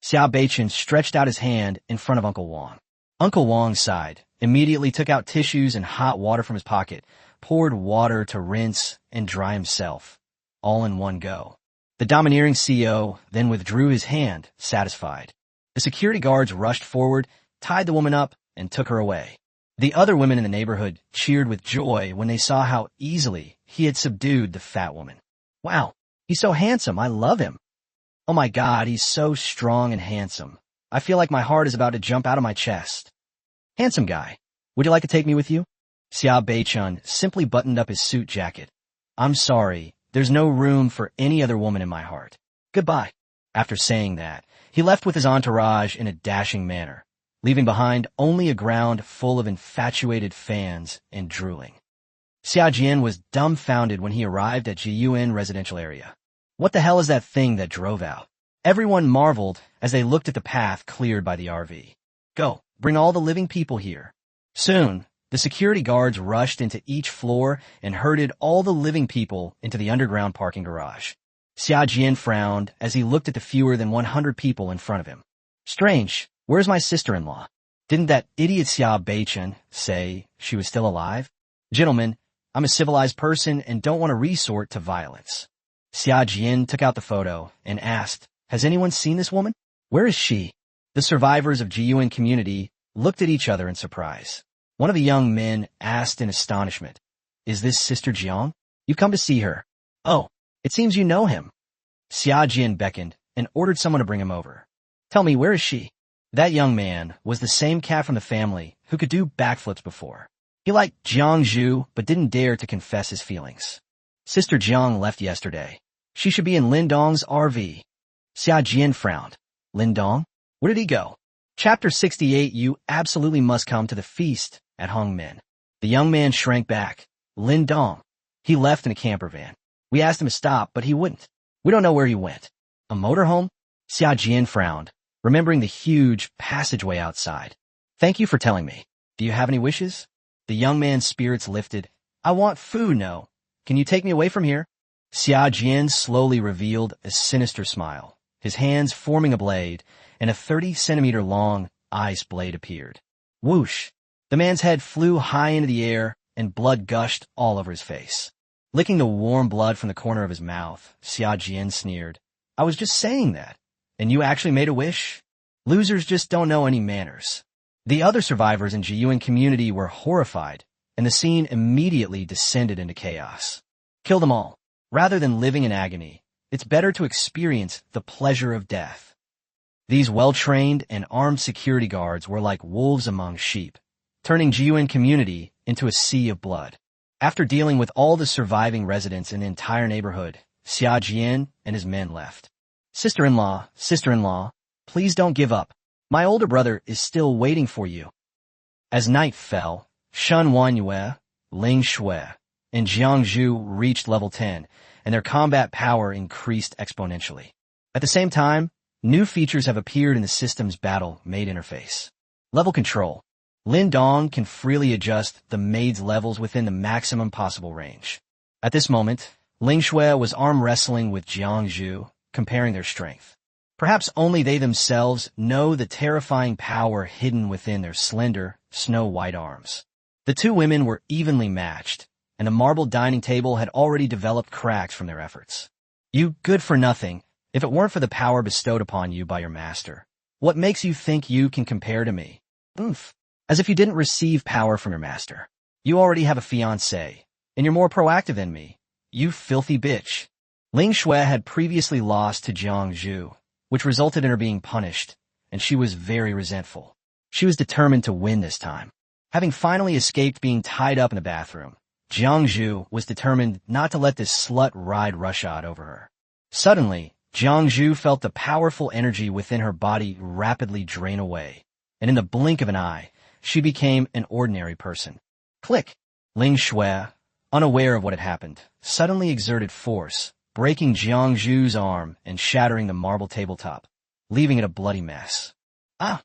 Xia Beichen stretched out his hand in front of Uncle Wang. Uncle Wang sighed, immediately took out tissues and hot water from his pocket, poured water to rinse and dry himself, all in one go. The domineering CEO then withdrew his hand, satisfied. The security guards rushed forward, tied the woman up, and took her away. The other women in the neighborhood cheered with joy when they saw how easily he had subdued the fat woman. "Wow, he's so handsome, I love him. Oh my God, he's so strong and handsome. I feel like my heart is about to jump out of my chest. Handsome guy, would you like to take me with you?" Xia Beichen simply buttoned up his suit jacket. "I'm sorry, there's no room for any other woman in my heart. Goodbye." After saying that, he left with his entourage in a dashing manner, leaving behind only a ground full of infatuated fans and drooling. Xia Jian was dumbfounded when he arrived at Jiyuan residential area. What the hell is that thing that drove out? Everyone marveled as they looked at the path cleared by the RV. "Go, bring all the living people here." Soon, the security guards rushed into each floor and herded all the living people into the underground parking garage. Xia Jian frowned as he looked at the fewer than 100 people in front of him. "Strange, where's my sister-in-law?" Didn't that idiot Xia Beichen say she was still alive? Gentlemen, I'm a civilized person and don't want to resort to violence. Xia Jian took out the photo and asked, has anyone seen this woman? Where is she? The survivors of Jiyuan community looked at each other in surprise. One of the young men asked in astonishment, is this Sister Jiang? You've come to see her. Oh, it seems you know him. Xia Jian beckoned and ordered someone to bring him over. Tell me, where is she? That young man was the same cat from the family who could do backflips before. He liked Jiang Zhu but didn't dare to confess his feelings. Sister Jiang left yesterday. She should be in Lindong's RV. Xia Jian frowned. Lindong? Where did he go? Chapter 68. You absolutely must come to the feast at Hongmen. The young man shrank back. Lindong. He left in a camper van. We asked him to stop, but he wouldn't. We don't know where he went. A motorhome? Xia Jian frowned, remembering the huge passageway outside. Thank you for telling me. Do you have any wishes? The young man's spirits lifted. I want food, no. Can you take me away from here? Xia Jian slowly revealed a sinister smile, his hands forming a blade, and a 30-centimeter-long ice blade appeared. Whoosh! The man's head flew high into the air, and blood gushed all over his face. Licking the warm blood from the corner of his mouth, Xia Jian sneered. I was just saying that. And you actually made a wish? Losers just don't know any manners. The other survivors in Jiyuan community were horrified, and the scene immediately descended into chaos. Kill them all. Rather than living in agony, it's better to experience the pleasure of death. These well-trained and armed security guards were like wolves among sheep, turning Jiyuan community into a sea of blood. After dealing with all the surviving residents in the entire neighborhood, Xia Jian and his men left. Sister-in-law, please don't give up. My older brother is still waiting for you. As night fell, Shen Wanyue, Ling Shui, and Jiang Zhu reached level 10, and their combat power increased exponentially. At the same time, new features have appeared in the system's battle maid interface. Level control. Lin Dong can freely adjust the maid's levels within the maximum possible range. At this moment, Ling Shui was arm wrestling with Jiang Zhu, comparing their strength. Perhaps only they themselves know the terrifying power hidden within their slender, snow-white arms. The two women were evenly matched, and the marble dining table had already developed cracks from their efforts. You good for nothing, if it weren't for the power bestowed upon you by your master. What makes you think you can compare to me? Oof. As if you didn't receive power from your master. You already have a fiancé, and you're more proactive than me. You filthy bitch. Ling Shui had previously lost to Jiang Zhu, which resulted in her being punished, and she was very resentful. She was determined to win this time. Having finally escaped being tied up in the bathroom, Jiang Zhu was determined not to let this slut ride roughshod over her. Suddenly, Jiang Zhu felt the powerful energy within her body rapidly drain away, and in the blink of an eye, she became an ordinary person. Click! Ling Shui, unaware of what had happened, suddenly exerted force, breaking Jiang Zhu's arm and shattering the marble tabletop, leaving it a bloody mess. Ah!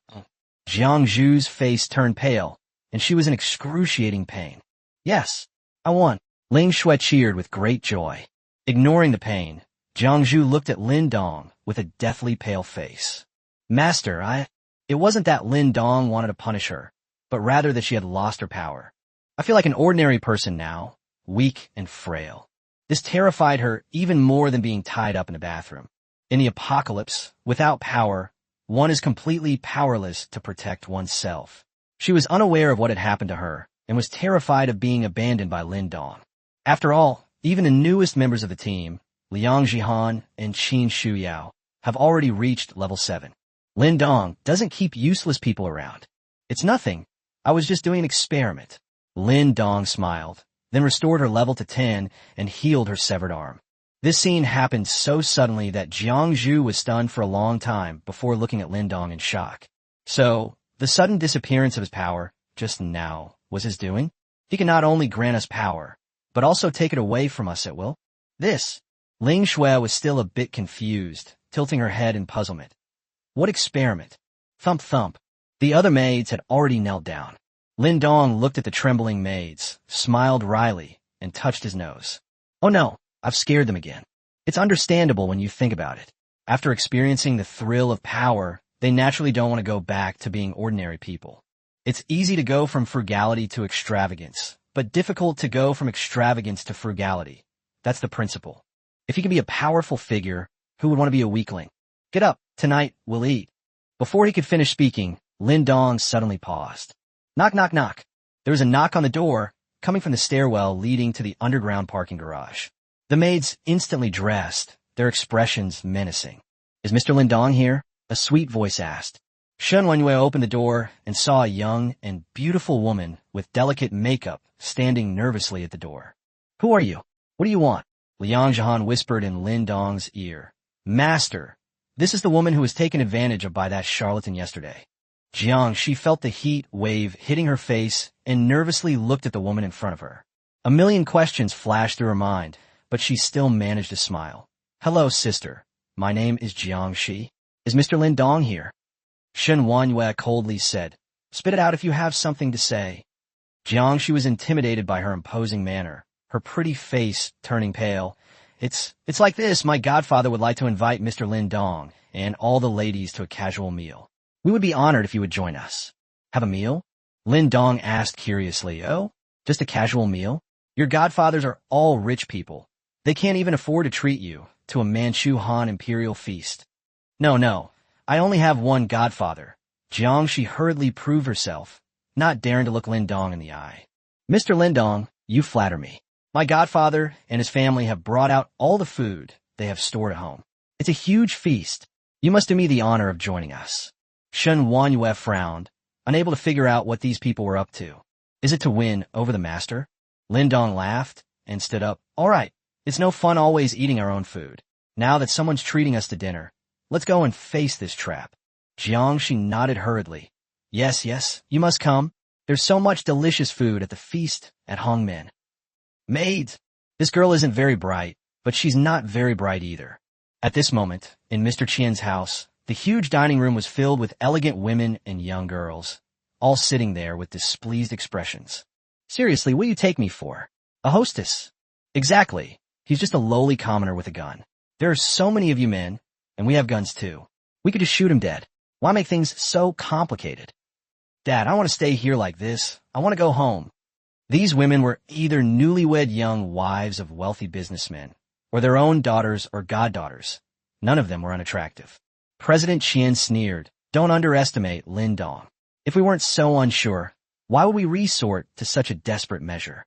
Jiang Zhu's face turned pale, and she was in excruciating pain. Yes, I won. Ling Shui cheered with great joy. Ignoring the pain, Jiang Zhu looked at Lin Dong with a deathly pale face. Master, It wasn't that Lin Dong wanted to punish her, but rather that she had lost her power. I feel like an ordinary person now, weak and frail. This terrified her even more than being tied up in a bathroom. In the apocalypse, without power, one is completely powerless to protect oneself. She was unaware of what had happened to her and was terrified of being abandoned by Lin Dong. After all, even the newest members of the team, Liang Jihan and Qin Shuyao, have already reached level 7. Lin Dong doesn't keep useless people around. It's nothing. I was just doing an experiment. Lin Dong smiled, then restored her level to 10 and healed her severed arm. This scene happened so suddenly that Jiang Zhu was stunned for a long time before looking at Lin Dong in shock. So, the sudden disappearance of his power, just now, was his doing? He can not only grant us power, but also take it away from us at will? Ling Shui was still a bit confused, tilting her head in puzzlement. What experiment? Thump thump. The other maids had already knelt down. Lin Dong looked at the trembling maids, smiled wryly, and touched his nose. Oh no, I've scared them again. It's understandable when you think about it. After experiencing the thrill of power, they naturally don't want to go back to being ordinary people. It's easy to go from frugality to extravagance, but difficult to go from extravagance to frugality. That's the principle. If you can be a powerful figure, who would want to be a weakling? Get up. Tonight, we'll eat. Before he could finish speaking, Lin Dong suddenly paused. Knock, knock, knock. There was a knock on the door, coming from the stairwell leading to the underground parking garage. The maids instantly dressed, their expressions menacing. Is Mr. Lin Dong here? A sweet voice asked. Shen Wenyue opened the door and saw a young and beautiful woman with delicate makeup standing nervously at the door. Who are you? What do you want? Liang Zhahan whispered in Lin Dong's ear. Master, this is the woman who was taken advantage of by that charlatan yesterday. Jiang, she felt the heat wave hitting her face and nervously looked at the woman in front of her. A million questions flashed through her mind, but she still managed to smile. Hello, sister. My name is Jiang Shi. Is Mr. Lin Dong here? Shen Wenyue coldly said. Spit it out if you have something to say. Jiang Shi was intimidated by her imposing manner, her pretty face turning pale. It's like this. My godfather would like to invite Mr. Lin Dong and all the ladies to a casual meal. We would be honored if you would join us. Have a meal? Lin Dong asked curiously. Oh, just a casual meal? Your godfathers are all rich people. They can't even afford to treat you to a Manchu Han imperial feast. No, I only have one godfather. Jiang Shi hurriedly proved herself, not daring to look Lin Dong in the eye. Mr. Lin Dong, you flatter me. My godfather and his family have brought out all the food they have stored at home. It's a huge feast. You must do me the honor of joining us. Shen Wenyue frowned, unable to figure out what these people were up to. Is it to win over the master? Lin Dong laughed and stood up. All right, it's no fun always eating our own food. Now that someone's treating us to dinner, let's go and face this trap. Jiang Shi nodded hurriedly. Yes, you must come. There's so much delicious food at the feast at Hongmen. Maids! This girl isn't very bright, but she's not very bright either. At this moment, in Mr. Qian's house, the huge dining room was filled with elegant women and young girls, all sitting there with displeased expressions. Seriously, what do you take me for? A hostess? Exactly. He's just a lowly commoner with a gun. There are so many of you men, and we have guns too. We could just shoot him dead. Why make things so complicated? Dad, I want to stay here like this. I want to go home. These women were either newlywed young wives of wealthy businessmen, or their own daughters or goddaughters. None of them were unattractive. President Qian sneered. Don't underestimate Lin Dong. If we weren't so unsure, why would we resort to such a desperate measure?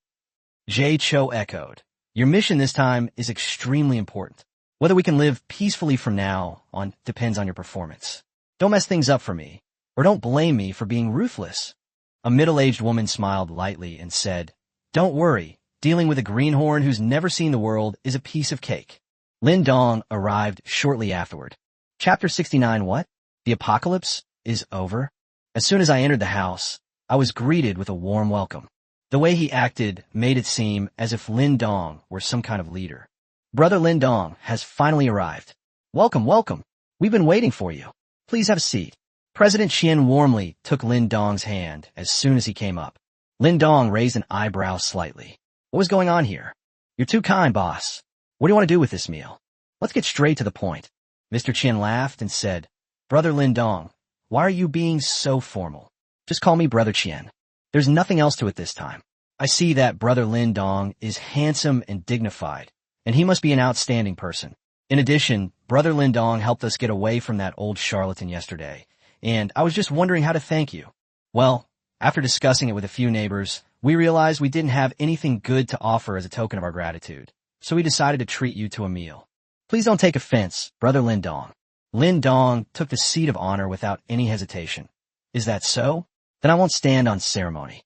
Jay Cho echoed. Your mission this time is extremely important. Whether we can live peacefully from now on depends on your performance. Don't mess things up for me, or don't blame me for being ruthless. A middle-aged woman smiled lightly and said, Don't worry, dealing with a greenhorn who's never seen the world is a piece of cake. Lin Dong arrived shortly afterward. Chapter 69. What? The apocalypse is over? As soon as I entered the house, I was greeted with a warm welcome. The way he acted made it seem as if Lin Dong were some kind of leader. Brother Lin Dong has finally arrived. Welcome. We've been waiting for you. Please have a seat. President Qian warmly took Lin Dong's hand as soon as he came up. Lin Dong raised an eyebrow slightly. What was going on here? You're too kind, boss. What do you want to do with this meal? Let's get straight to the point. Mr. Qian laughed and said, Brother Lin Dong, why are you being so formal? Just call me Brother Qian. There's nothing else to it this time. I see that Brother Lin Dong is handsome and dignified, and he must be an outstanding person. In addition, Brother Lin Dong helped us get away from that old charlatan yesterday, and I was just wondering how to thank you. Well, after discussing it with a few neighbors, we realized we didn't have anything good to offer as a token of our gratitude, so we decided to treat you to a meal. Please don't take offense, Brother Lin Dong. Lin Dong took the seat of honor without any hesitation. Is that so? Then I won't stand on ceremony.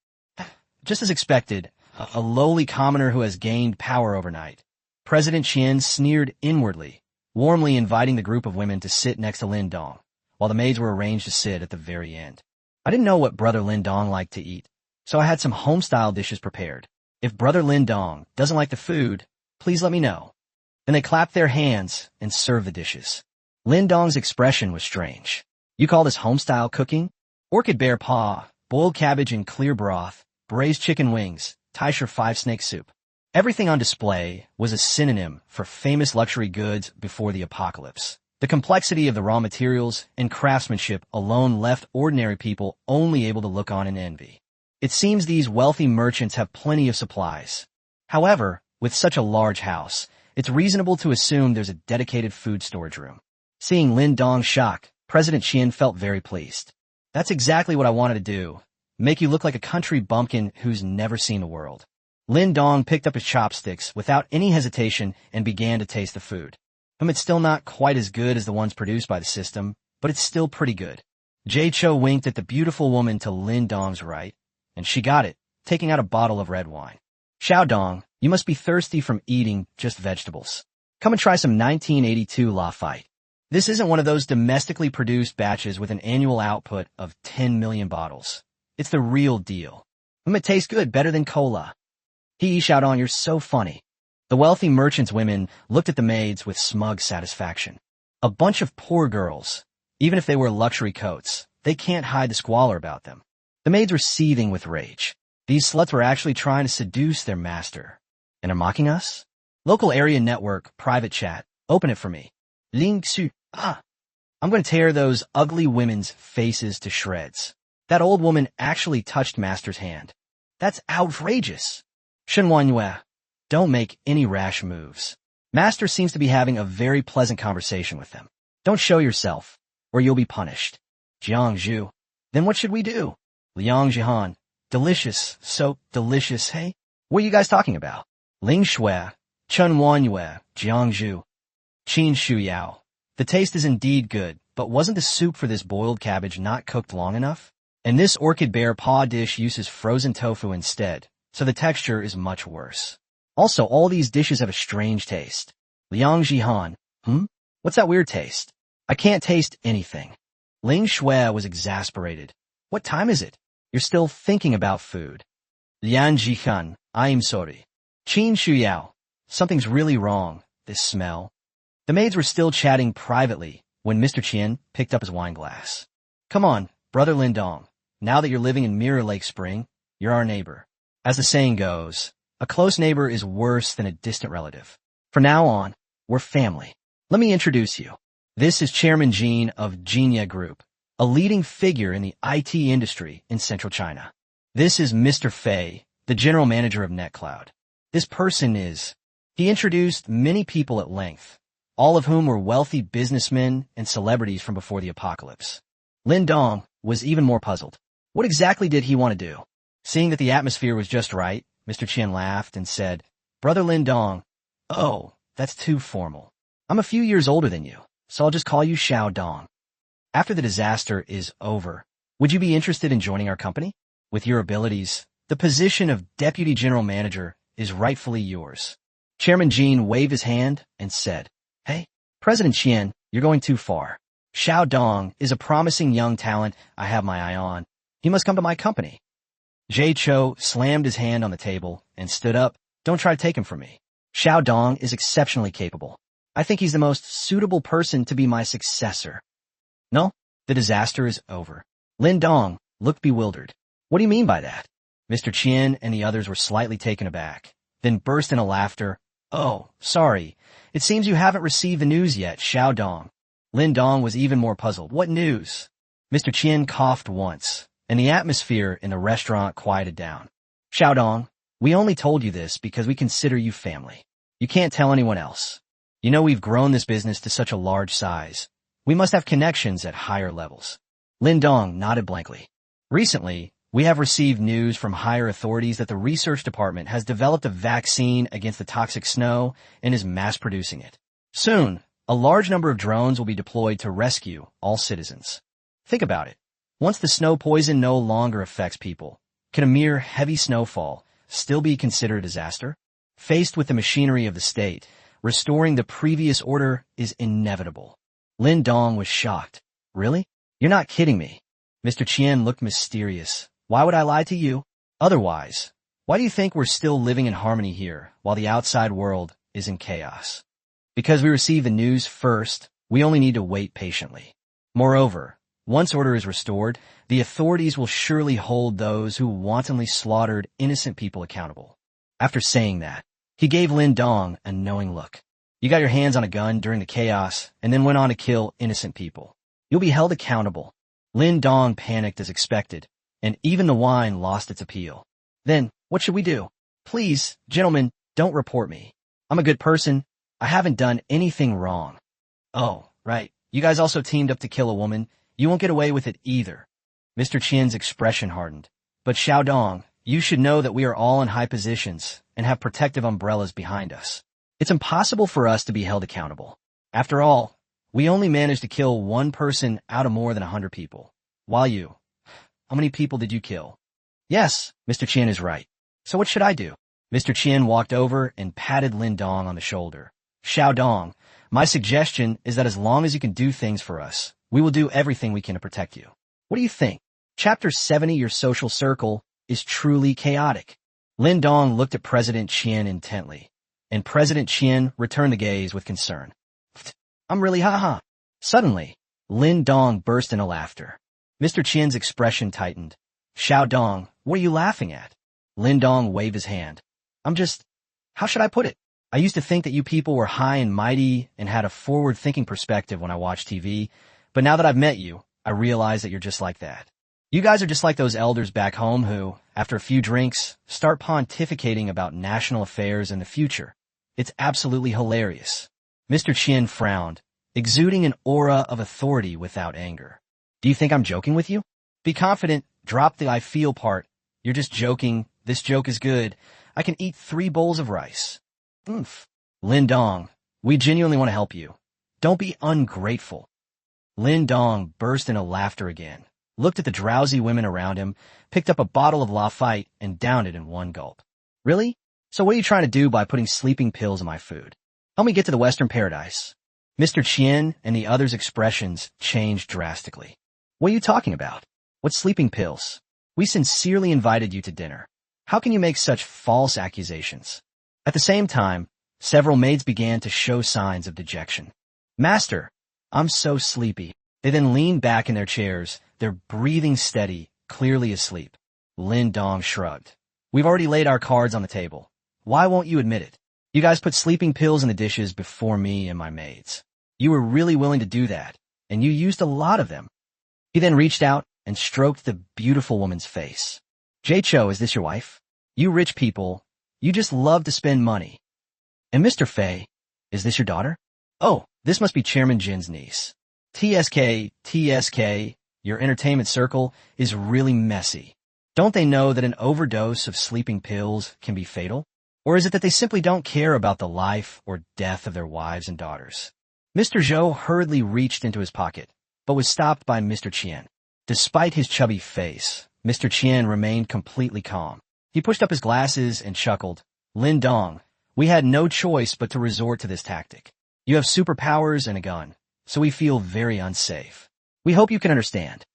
Just as expected, a lowly commoner who has gained power overnight. President Qian sneered inwardly, warmly inviting the group of women to sit next to Lin Dong, while the maids were arranged to sit at the very end. I didn't know what Brother Lin Dong liked to eat, so I had some home-style dishes prepared. If Brother Lin Dong doesn't like the food, please let me know. Then they clapped their hands and served the dishes. Lin Dong's expression was strange. You call this home-style cooking? Orchid bear paw, boiled cabbage in clear broth, braised chicken wings, Taisher 5-snake soup. Everything on display was a synonym for famous luxury goods before the apocalypse. The complexity of the raw materials and craftsmanship alone left ordinary people only able to look on in envy. It seems these wealthy merchants have plenty of supplies. However, with such a large house, it's reasonable to assume there's a dedicated food storage room. Seeing Lin Dong's shock, President Qian felt very pleased. That's exactly what I wanted to do. Make you look like a country bumpkin who's never seen the world. Lin Dong picked up his chopsticks without any hesitation and began to taste the food. It's still not quite as good as the ones produced by the system, but it's still pretty good. Jay Cho winked at the beautiful woman to Lin Dong's right, and she got it, taking out a bottle of red wine. Xiao Dong, you must be thirsty from eating just vegetables. Come and try some 1982 Lafite. This isn't one of those domestically produced batches with an annual output of 10 million bottles. It's the real deal. It tastes good, better than cola. Xiao Dong, you're so funny. The wealthy merchant's women looked at the maids with smug satisfaction. A bunch of poor girls. Even if they wear luxury coats, they can't hide the squalor about them. The maids were seething with rage. These sluts were actually trying to seduce their master. And are mocking us? Local area network, private chat. Open it for me. Ling Xu. I'm going to tear those ugly women's faces to shreds. That old woman actually touched master's hand. That's outrageous. Shen Wanyue. Don't make any rash moves. Master seems to be having a very pleasant conversation with them. Don't show yourself, or you'll be punished. Jiang Zhu. Then what should we do? Liang Jihan. Delicious, so delicious, hey? What are you guys talking about? Ling Shui, Chen Wanyue, Jiang Zhu. Qin Shu Yao. The taste is indeed good, but wasn't the soup for this boiled cabbage not cooked long enough? And this orchid bear paw dish uses frozen tofu instead, so the texture is much worse. Also, all these dishes have a strange taste. Liang Jihan. What's that weird taste? I can't taste anything. Ling Shui was exasperated. What time is it? You're still thinking about food. Liang Jihan. I am sorry. Qin Shuyao. Something's really wrong. This smell. The maids were still chatting privately when Mr. Qian picked up his wine glass. Come on, brother Lin Dong. Now that you're living in Mirror Lake Spring, you're our neighbor. As the saying goes, a close neighbor is worse than a distant relative. From now on, we're family. Let me introduce you. This is Chairman Jean of Jinya Group, a leading figure in the IT industry in central China. This is Mr. Fei, the general manager of NetCloud. This person is... He introduced many people at length, all of whom were wealthy businessmen and celebrities from before the apocalypse. Lin Dong was even more puzzled. What exactly did he want to do? Seeing that the atmosphere was just right, Mr. Qian laughed and said, Brother Lin Dong, oh, that's too formal. I'm a few years older than you, so I'll just call you Xiao Dong. After the disaster is over, would you be interested in joining our company? With your abilities, the position of Deputy General Manager is rightfully yours. Chairman Jean waved his hand and said, Hey, President Qian, you're going too far. Xiao Dong is a promising young talent I have my eye on. He must come to my company. Jay Cho slammed his hand on the table and stood up. Don't try to take him from me. Xiao Dong is exceptionally capable. I think he's the most suitable person to be my successor. No, the disaster is over. Lin Dong looked bewildered. What do you mean by that? Mr. Qian and the others were slightly taken aback, then burst into laughter. Oh, sorry. It seems you haven't received the news yet, Xiao Dong. Lin Dong was even more puzzled. What news? Mr. Qian coughed once, and the atmosphere in the restaurant quieted down. Xiao Dong, we only told you this because we consider you family. You can't tell anyone else. You know we've grown this business to such a large size. We must have connections at higher levels. Lin Dong nodded blankly. Recently, we have received news from higher authorities that the research department has developed a vaccine against the toxic snow and is mass-producing it. Soon, a large number of drones will be deployed to rescue all citizens. Think about it. Once the snow poison no longer affects people, can a mere heavy snowfall still be considered a disaster? Faced with the machinery of the state, restoring the previous order is inevitable. Lin Dong was shocked. Really? You're not kidding me. Mr. Qian looked mysterious. Why would I lie to you? Otherwise, why do you think we're still living in harmony here while the outside world is in chaos? Because we receive the news first, we only need to wait patiently. Moreover, once order is restored, the authorities will surely hold those who wantonly slaughtered innocent people accountable. After saying that, he gave Lin Dong a knowing look. You got your hands on a gun during the chaos and then went on to kill innocent people. You'll be held accountable. Lin Dong panicked as expected, and even the wine lost its appeal. Then, what should we do? Please, gentlemen, don't report me. I'm a good person. I haven't done anything wrong. Oh, right. You guys also teamed up to kill a woman. You won't get away with it either. Mr. Qian's expression hardened. But Xiaodong, you should know that we are all in high positions and have protective umbrellas behind us. It's impossible for us to be held accountable. After all, we only managed to kill one person out of more than 100 people. While you, how many people did you kill? Yes, Mr. Qian is right. So what should I do? Mr. Qian walked over and patted Lin Dong on the shoulder. Xiaodong, my suggestion is that as long as you can do things for us, we will do everything we can to protect you. What do you think? Chapter 70, Your Social Circle, is truly chaotic. Lin Dong looked at President Qian intently, and President Qian returned the gaze with concern. I'm really haha. Suddenly, Lin Dong burst into laughter. Mr. Qian's expression tightened. Xiaodong, what are you laughing at? Lin Dong waved his hand. How should I put it? I used to think that you people were high and mighty and had a forward-thinking perspective when I watched TV, but now that I've met you, I realize that you're just like that. You guys are just like those elders back home who, after a few drinks, start pontificating about national affairs and the future. It's absolutely hilarious. Mr. Qian frowned, exuding an aura of authority without anger. Do you think I'm joking with you? Be confident, drop the I feel part. You're just joking, this joke is good. I can eat 3 bowls of rice. Oomph. Lin Dong, we genuinely want to help you. Don't be ungrateful. Lin Dong burst into laughter again, looked at the drowsy women around him, picked up a bottle of Lafite, and downed it in one gulp. Really? So what are you trying to do by putting sleeping pills in my food? Help me get to the Western paradise. Mr. Qian and the others' expressions changed drastically. What are you talking about? What sleeping pills? We sincerely invited you to dinner. How can you make such false accusations? At the same time, several maids began to show signs of dejection. Master, I'm so sleepy. They then leaned back in their chairs, their breathing steady, clearly asleep. Lin Dong shrugged. We've already laid our cards on the table. Why won't you admit it? You guys put sleeping pills in the dishes before me and my maids. You were really willing to do that, and you used a lot of them. He then reached out and stroked the beautiful woman's face. Jay-Cho, is this your wife? You rich people, you just love to spend money. And Mr. Fei, is this your daughter? Oh, this must be Chairman Jin's niece. TSK, your entertainment circle is really messy. Don't they know that an overdose of sleeping pills can be fatal? Or is it that they simply don't care about the life or death of their wives and daughters? Mr. Zhou hurriedly reached into his pocket, but was stopped by Mr. Qian. Despite his chubby face, Mr. Qian remained completely calm. He pushed up his glasses and chuckled. Lin Dong, we had no choice but to resort to this tactic. You have superpowers and a gun, so we feel very unsafe. We hope you can understand.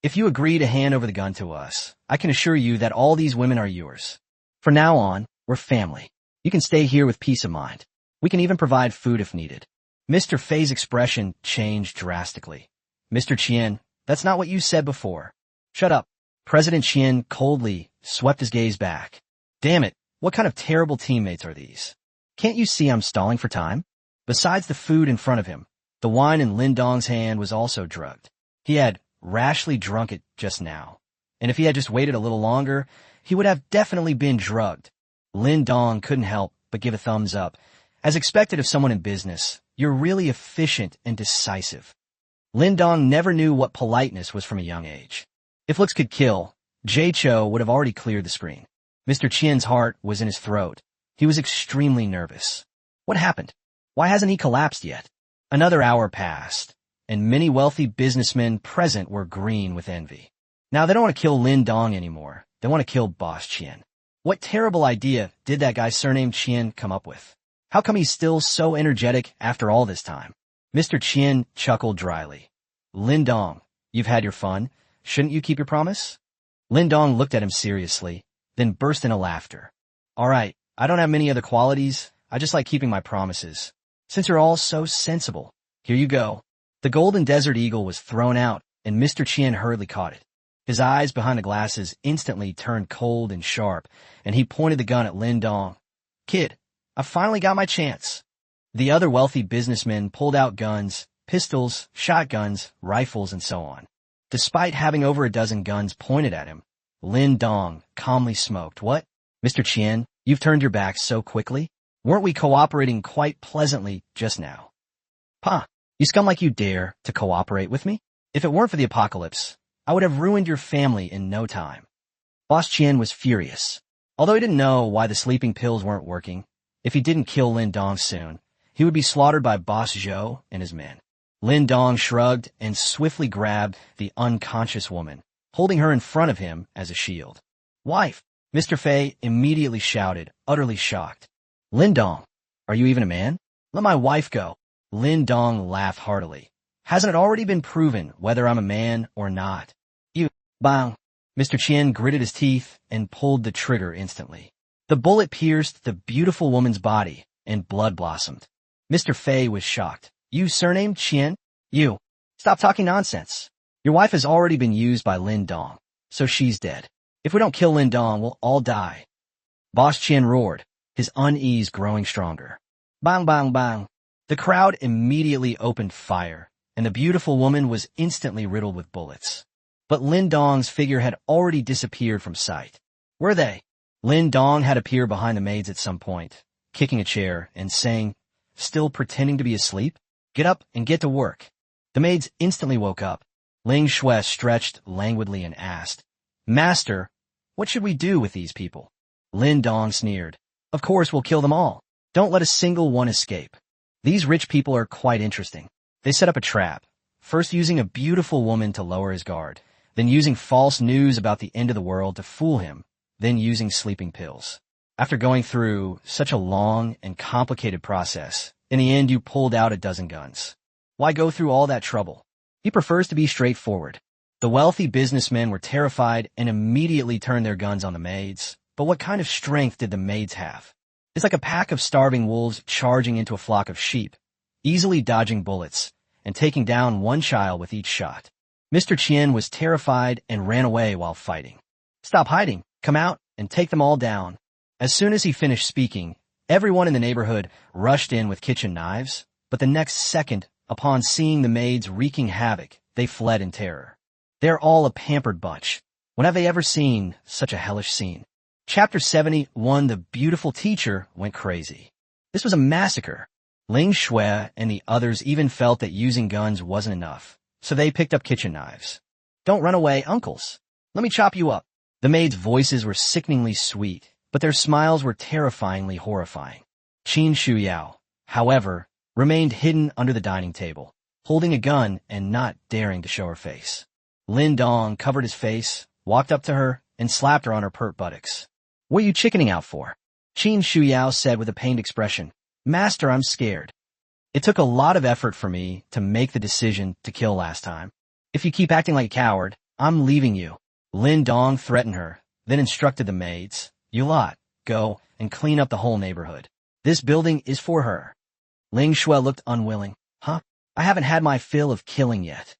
If you agree to hand over the gun to us, I can assure you that all these women are yours. From now on, we're family. You can stay here with peace of mind. We can even provide food if needed. Mr. Fei's expression changed drastically. Mr. Qian, that's not what you said before. Shut up. President Qian coldly swept his gaze back. Damn it, what kind of terrible teammates are these? Can't you see I'm stalling for time? Besides the food in front of him, the wine in Lin Dong's hand was also drugged. He had rashly drunk it just now, and if he had just waited a little longer, he would have definitely been drugged. Lin Dong couldn't help but give a thumbs up. As expected of someone in business, you're really efficient and decisive. Lin Dong never knew what politeness was from a young age. If looks could kill, Jay-Cho would have already cleared the screen. Mr. Qian's heart was in his throat. He was extremely nervous. What happened? Why hasn't he collapsed yet? Another hour passed, and many wealthy businessmen present were green with envy. Now they don't want to kill Lin Dong anymore. They want to kill Boss Qian. What terrible idea did that guy surnamed Qian come up with? How come he's still so energetic after all this time? Mr. Qian chuckled dryly. Lin Dong, you've had your fun. Shouldn't you keep your promise? Lin Dong looked at him seriously, then burst into laughter. All right, I don't have many other qualities. I just like keeping my promises. Since you're all so sensible, here you go. The golden desert eagle was thrown out, and Mr. Qian hurriedly caught it. His eyes behind the glasses instantly turned cold and sharp, and he pointed the gun at Lin Dong. Kid, I finally got my chance. The other wealthy businessmen pulled out guns, pistols, shotguns, rifles, and so on. Despite having over a dozen guns pointed at him, Lin Dong calmly smoked. "What? Mr. Qian, you've turned your back so quickly? Weren't we cooperating quite pleasantly just now? Pa, you scum like you dare to cooperate with me? If it weren't for the apocalypse, I would have ruined your family in no time." Boss Qian was furious. Although he didn't know why the sleeping pills weren't working, if he didn't kill Lin Dong soon, he would be slaughtered by Boss Zhou and his men. Lin Dong shrugged and swiftly grabbed the unconscious woman, holding her in front of him as a shield. "Wife!" Mr. Fei immediately shouted, utterly shocked. "Lin Dong, are you even a man? Let my wife go." Lin Dong laughed heartily. "Hasn't it already been proven whether I'm a man or not?" "You, bang." Mr. Qian gritted his teeth and pulled the trigger instantly. The bullet pierced the beautiful woman's body and blood blossomed. Mr. Fei was shocked. "You surnamed Qian? You. Stop talking nonsense. Your wife has already been used by Lin Dong, so she's dead. If we don't kill Lin Dong, we'll all die." Boss Qian roared, his unease growing stronger. Bang, bang, bang. The crowd immediately opened fire, and the beautiful woman was instantly riddled with bullets. But Lin Dong's figure had already disappeared from sight. Were they? Lin Dong had appeared behind the maids at some point, kicking a chair and saying, still pretending to be asleep, "Get up and get to work." The maids instantly woke up. Ling Shui stretched languidly and asked, "Master, what should we do with these people?" Lin Dong sneered, "Of course we'll kill them all. Don't let a single one escape. These rich people are quite interesting." They set up a trap, first using a beautiful woman to lower his guard, then using false news about the end of the world to fool him, then using sleeping pills. After going through such a long and complicated process, in the end you pulled out a dozen guns. Why go through all that trouble? He prefers to be straightforward. The wealthy businessmen were terrified and immediately turned their guns on the maids. But what kind of strength did the maids have? It's like a pack of starving wolves charging into a flock of sheep, easily dodging bullets, and taking down one child with each shot. Mr. Qian was terrified and ran away while fighting. "Stop hiding, come out, and take them all down." As soon as he finished speaking, everyone in the neighborhood rushed in with kitchen knives, but the next second, upon seeing the maids wreaking havoc, they fled in terror. They're all a pampered bunch. When have they ever seen such a hellish scene? Chapter 71, The Beautiful Teacher Went Crazy. This was a massacre. Ling Shui and the others even felt that using guns wasn't enough, so they picked up kitchen knives. "Don't run away, uncles. Let me chop you up." The maids' voices were sickeningly sweet, but their smiles were terrifyingly horrifying. Qin Shuyao, however, remained hidden under the dining table, holding a gun and not daring to show her face. Lin Dong covered his face, walked up to her, and slapped her on her pert buttocks. "What are you chickening out for?" Qin Shuyao said with a pained expression. "Master, I'm scared. It took a lot of effort for me to make the decision to kill last time. If you keep acting like a coward, I'm leaving you." Lin Dong threatened her, then instructed the maids, "You lot, go and clean up the whole neighborhood. This building is for her." Ling Shui looked unwilling. "Huh? I haven't had my fill of killing yet."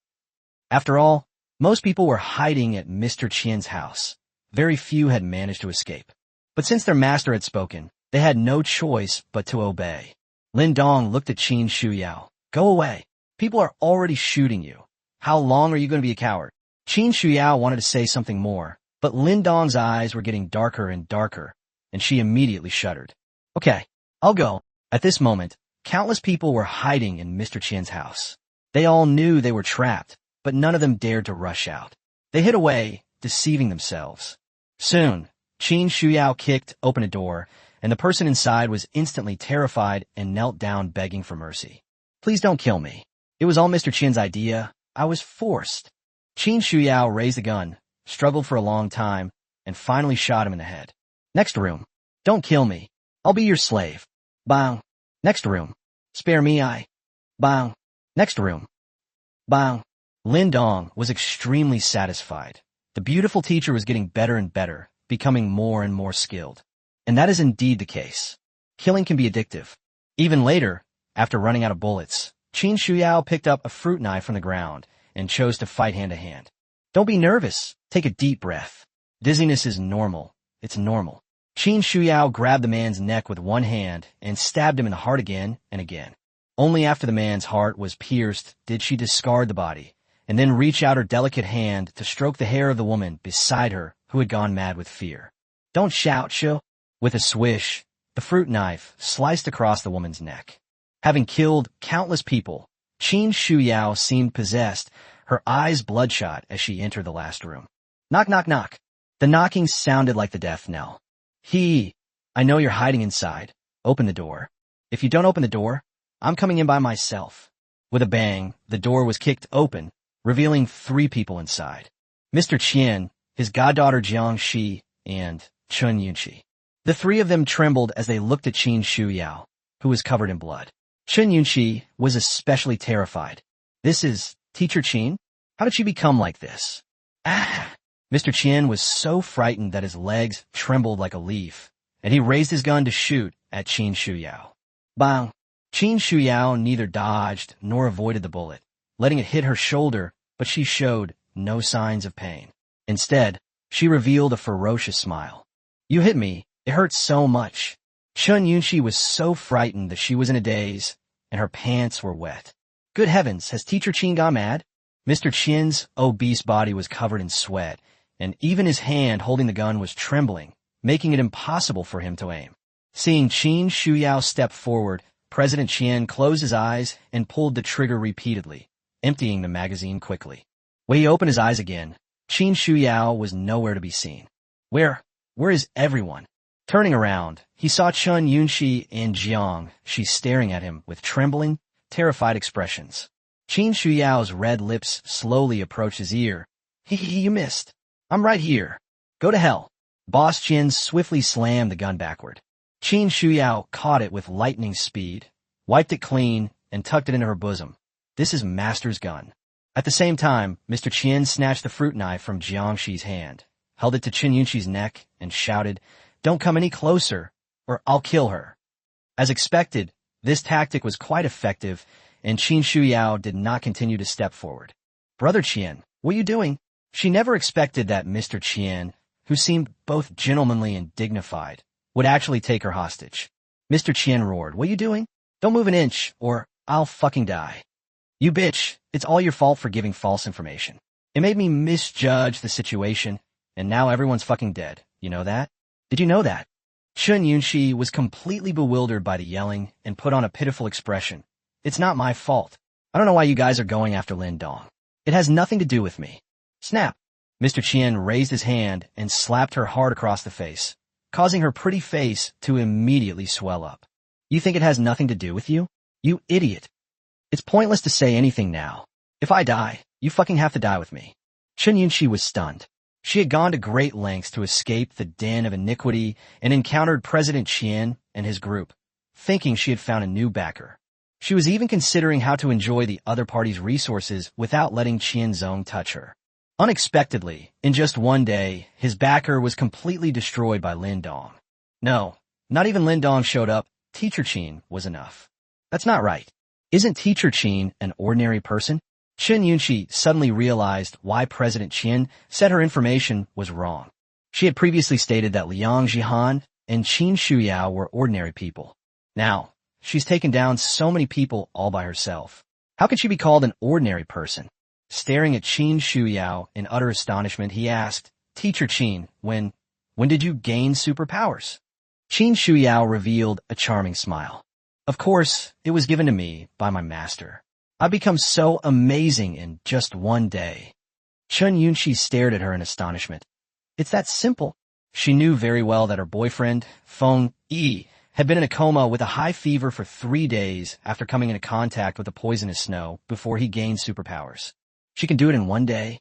After all, most people were hiding at Mr. Qian's house. Very few had managed to escape. But since their master had spoken, they had no choice but to obey. Lin Dong looked at Qin Shuyao. "Go away. People are already shooting you. How long are you going to be a coward?" Qin Shuyao wanted to say something more, but Lin Dong's eyes were getting darker and darker, and she immediately shuddered. "Okay, I'll go." At this moment, countless people were hiding in Mr. Qian's house. They all knew they were trapped, but none of them dared to rush out. They hid away, deceiving themselves. Soon, Qin Shuyao kicked open a door, and the person inside was instantly terrified and knelt down begging for mercy. "Please don't kill me. It was all Mr. Qian's idea. I was forced." Qin Shuyao raised the gun, struggled for a long time, and finally shot him in the head. "Next room. Don't kill me. I'll be your slave." Bang. "Next room. Spare me, I." Bang. "Next room." Bang. Lin Dong was extremely satisfied. The beautiful teacher was getting better and better, becoming more and more skilled. And that is indeed the case. Killing can be addictive. Even later, after running out of bullets, Qin Shuyao picked up a fruit knife from the ground and chose to fight hand to hand. "Don't be nervous. Take a deep breath. Dizziness is normal. It's normal." Qin Shuyao grabbed the man's neck with one hand and stabbed him in the heart again and again. Only after the man's heart was pierced did she discard the body, and then reach out her delicate hand to stroke the hair of the woman beside her who had gone mad with fear. Don't shout, Shu. With a swish, the fruit knife sliced across the woman's neck. Having killed countless people, Qin Shuyao seemed possessed, her eyes bloodshot as she entered the last room. Knock, knock, knock. The knocking sounded like the death knell. I know you're hiding inside. Open the door. If you don't open the door, I'm coming in by myself. With a bang, the door was kicked open, revealing 3 people inside. Mr. Qian, his goddaughter Jiang Shi, and Chun Yunqi. The 3 of them trembled as they looked at Qin Shuyao, who was covered in blood. Chun Yunqi was especially terrified. This is Teacher Qin? How did she become like this? Ah! Mr. Qian was so frightened that his legs trembled like a leaf, and he raised his gun to shoot at Qin Shuyao. Bang! Qin Shuyao neither dodged nor avoided the bullet, letting it hit her shoulder, but she showed no signs of pain. Instead, she revealed a ferocious smile. You hit me. It hurts so much. Chun Yunqi was so frightened that she was in a daze, and her pants were wet. Good heavens, has Teacher Qin gone mad? Mr. Qian's obese body was covered in sweat, and even his hand holding the gun was trembling, making it impossible for him to aim. Seeing Qin Shuyao step forward, President Qian closed his eyes and pulled the trigger repeatedly, emptying the magazine quickly. When he opened his eyes again, Qin Shuyao was nowhere to be seen. Where is everyone? Turning around, he saw Chun Yunqi and Jiang Shi staring at him with trembling, terrified expressions. Qin Shuyao's red lips slowly approached his ear. You missed. I'm right here. Go to hell. Boss Qin swiftly slammed the gun backward. Qin Shuyao caught it with lightning speed, wiped it clean, and tucked it into her bosom. This is Master's gun. At the same time, Mr. Qian snatched the fruit knife from Jiang Shi's hand, held it to Qin Yunqi's neck, and shouted, Don't come any closer, or I'll kill her. As expected, this tactic was quite effective, and Qin Shuyao did not continue to step forward. Brother Qian, what are you doing? She never expected that Mr. Qian, who seemed both gentlemanly and dignified, would actually take her hostage. Mr. Qian roared, What are you doing? Don't move an inch, or I'll fucking die. You bitch, it's all your fault for giving false information. It made me misjudge the situation, and now everyone's fucking dead. You know that? Did you know that? Chun Yunqi was completely bewildered by the yelling and put on a pitiful expression. It's not my fault. I don't know why you guys are going after Lin Dong. It has nothing to do with me. Snap! Mr. Qian raised his hand and slapped her hard across the face, causing her pretty face to immediately swell up. You think it has nothing to do with you? You idiot. It's pointless to say anything now. If I die, you fucking have to die with me. Chun Yunqi was stunned. She had gone to great lengths to escape the den of iniquity and encountered President Qian and his group, thinking she had found a new backer. She was even considering how to enjoy the other party's resources without letting Qianzong touch her. Unexpectedly, in just one day, his backer was completely destroyed by Lin Dong. No, not even Lin Dong showed up. Teacher Qin was enough. That's not right. Isn't Teacher Qin an ordinary person? Chun Yunqi suddenly realized why President Qian said her information was wrong. She had previously stated that Liang Jihan and Qin Shuyao were ordinary people. Now, she's taken down so many people all by herself. How could she be called an ordinary person? Staring at Qin Shuyao in utter astonishment, he asked, Teacher Qin, when did you gain superpowers? Qin Shuyao revealed a charming smile. Of course, it was given to me by my master. I've become so amazing in just one day. Chun Yunqi stared at her in astonishment. It's that simple. She knew very well that her boyfriend, Feng Yi, had been in a coma with a high fever for 3 days after coming into contact with the poisonous snow before he gained superpowers. She can do it in one day.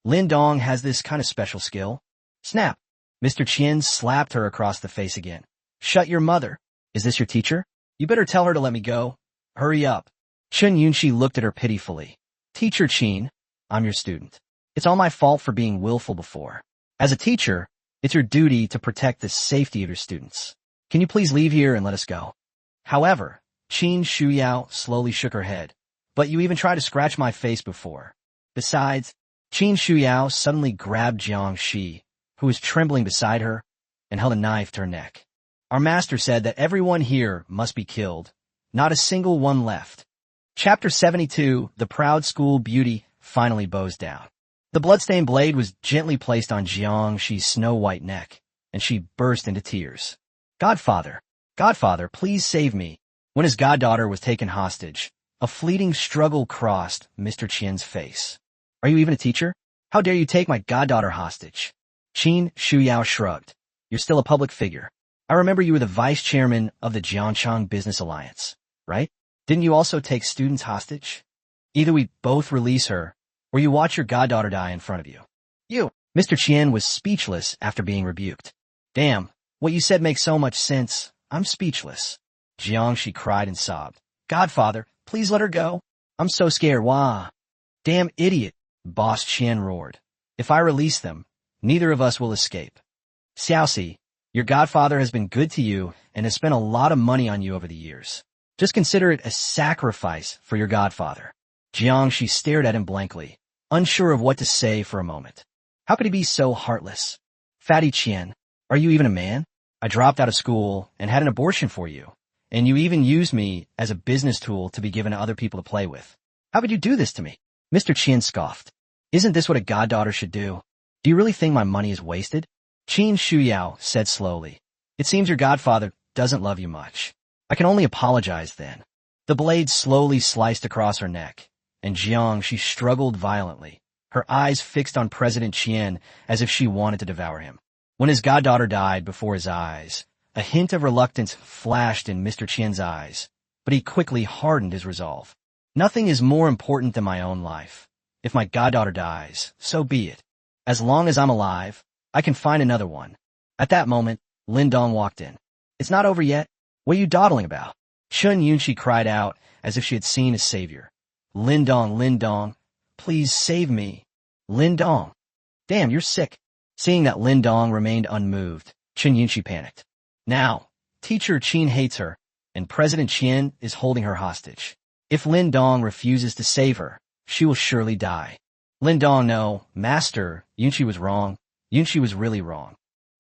Lin Dong has this kind of special skill. Snap! Mr. Qian slapped her across the face again. Shut your mother. Is this your teacher? You better tell her to let me go. Hurry up. Chun Yunqi looked at her pitifully. Teacher Qin, I'm your student. It's all my fault for being willful before. As a teacher, it's your duty to protect the safety of your students. Can you please leave here and let us go? However, Qin Shuyao slowly shook her head. But you even tried to scratch my face before. Besides, Qin Shuyao suddenly grabbed Jiang Shi, who was trembling beside her, and held a knife to her neck. Our master said that everyone here must be killed. Not a single one left. Chapter 72, The Proud School Beauty finally bows down. The bloodstained blade was gently placed on Jiangxi's snow-white neck, and she burst into tears. Godfather, Godfather, please save me. When his goddaughter was taken hostage, a fleeting struggle crossed Mr. Qian's face. Are you even a teacher? How dare you take my goddaughter hostage? Qin Shuyao shrugged. You're still a public figure. I remember you were the vice chairman of the Jiangchang Business Alliance, right? Didn't you also take students hostage? Either we both release her, or you watch your goddaughter die in front of you. You! Mr. Qian was speechless after being rebuked. Damn, what you said makes so much sense. I'm speechless. Jiangxi cried and sobbed. Godfather, please let her go. I'm so scared. Wah. Damn idiot, Boss Qian roared. If I release them, neither of us will escape. Xiaoxi, your godfather has been good to you and has spent a lot of money on you over the years. Just consider it a sacrifice for your godfather. Jiangxi stared at him blankly, unsure of what to say for a moment. How could he be so heartless? Fatty Qian, are you even a man? I dropped out of school and had an abortion for you, and you even used me as a business tool to be given to other people to play with. How could you do this to me? Mr. Qian scoffed. Isn't this what a goddaughter should do? Do you really think my money is wasted? Qin Shuyao said slowly. It seems your godfather doesn't love you much. I can only apologize then. The blade slowly sliced across her neck, and she struggled violently, her eyes fixed on President Qian as if she wanted to devour him. When his goddaughter died before his eyes, a hint of reluctance flashed in Mr. Qian's eyes, but he quickly hardened his resolve. Nothing is more important than my own life. If my goddaughter dies, so be it. As long as I'm alive, I can find another one. At that moment, Lin Dong walked in. It's not over yet. What are you dawdling about? Chun Yunxi cried out as if she had seen his savior. Lin Dong, please save me. Lin Dong. Damn, you're sick. Seeing that Lin Dong remained unmoved, Chun Yunxi panicked. Now, teacher Qin hates her, and President Qian is holding her hostage. If Lin Dong refuses to save her, she will surely die. Lin Dong, no, master, Yunxi was wrong. Yunxi was really wrong.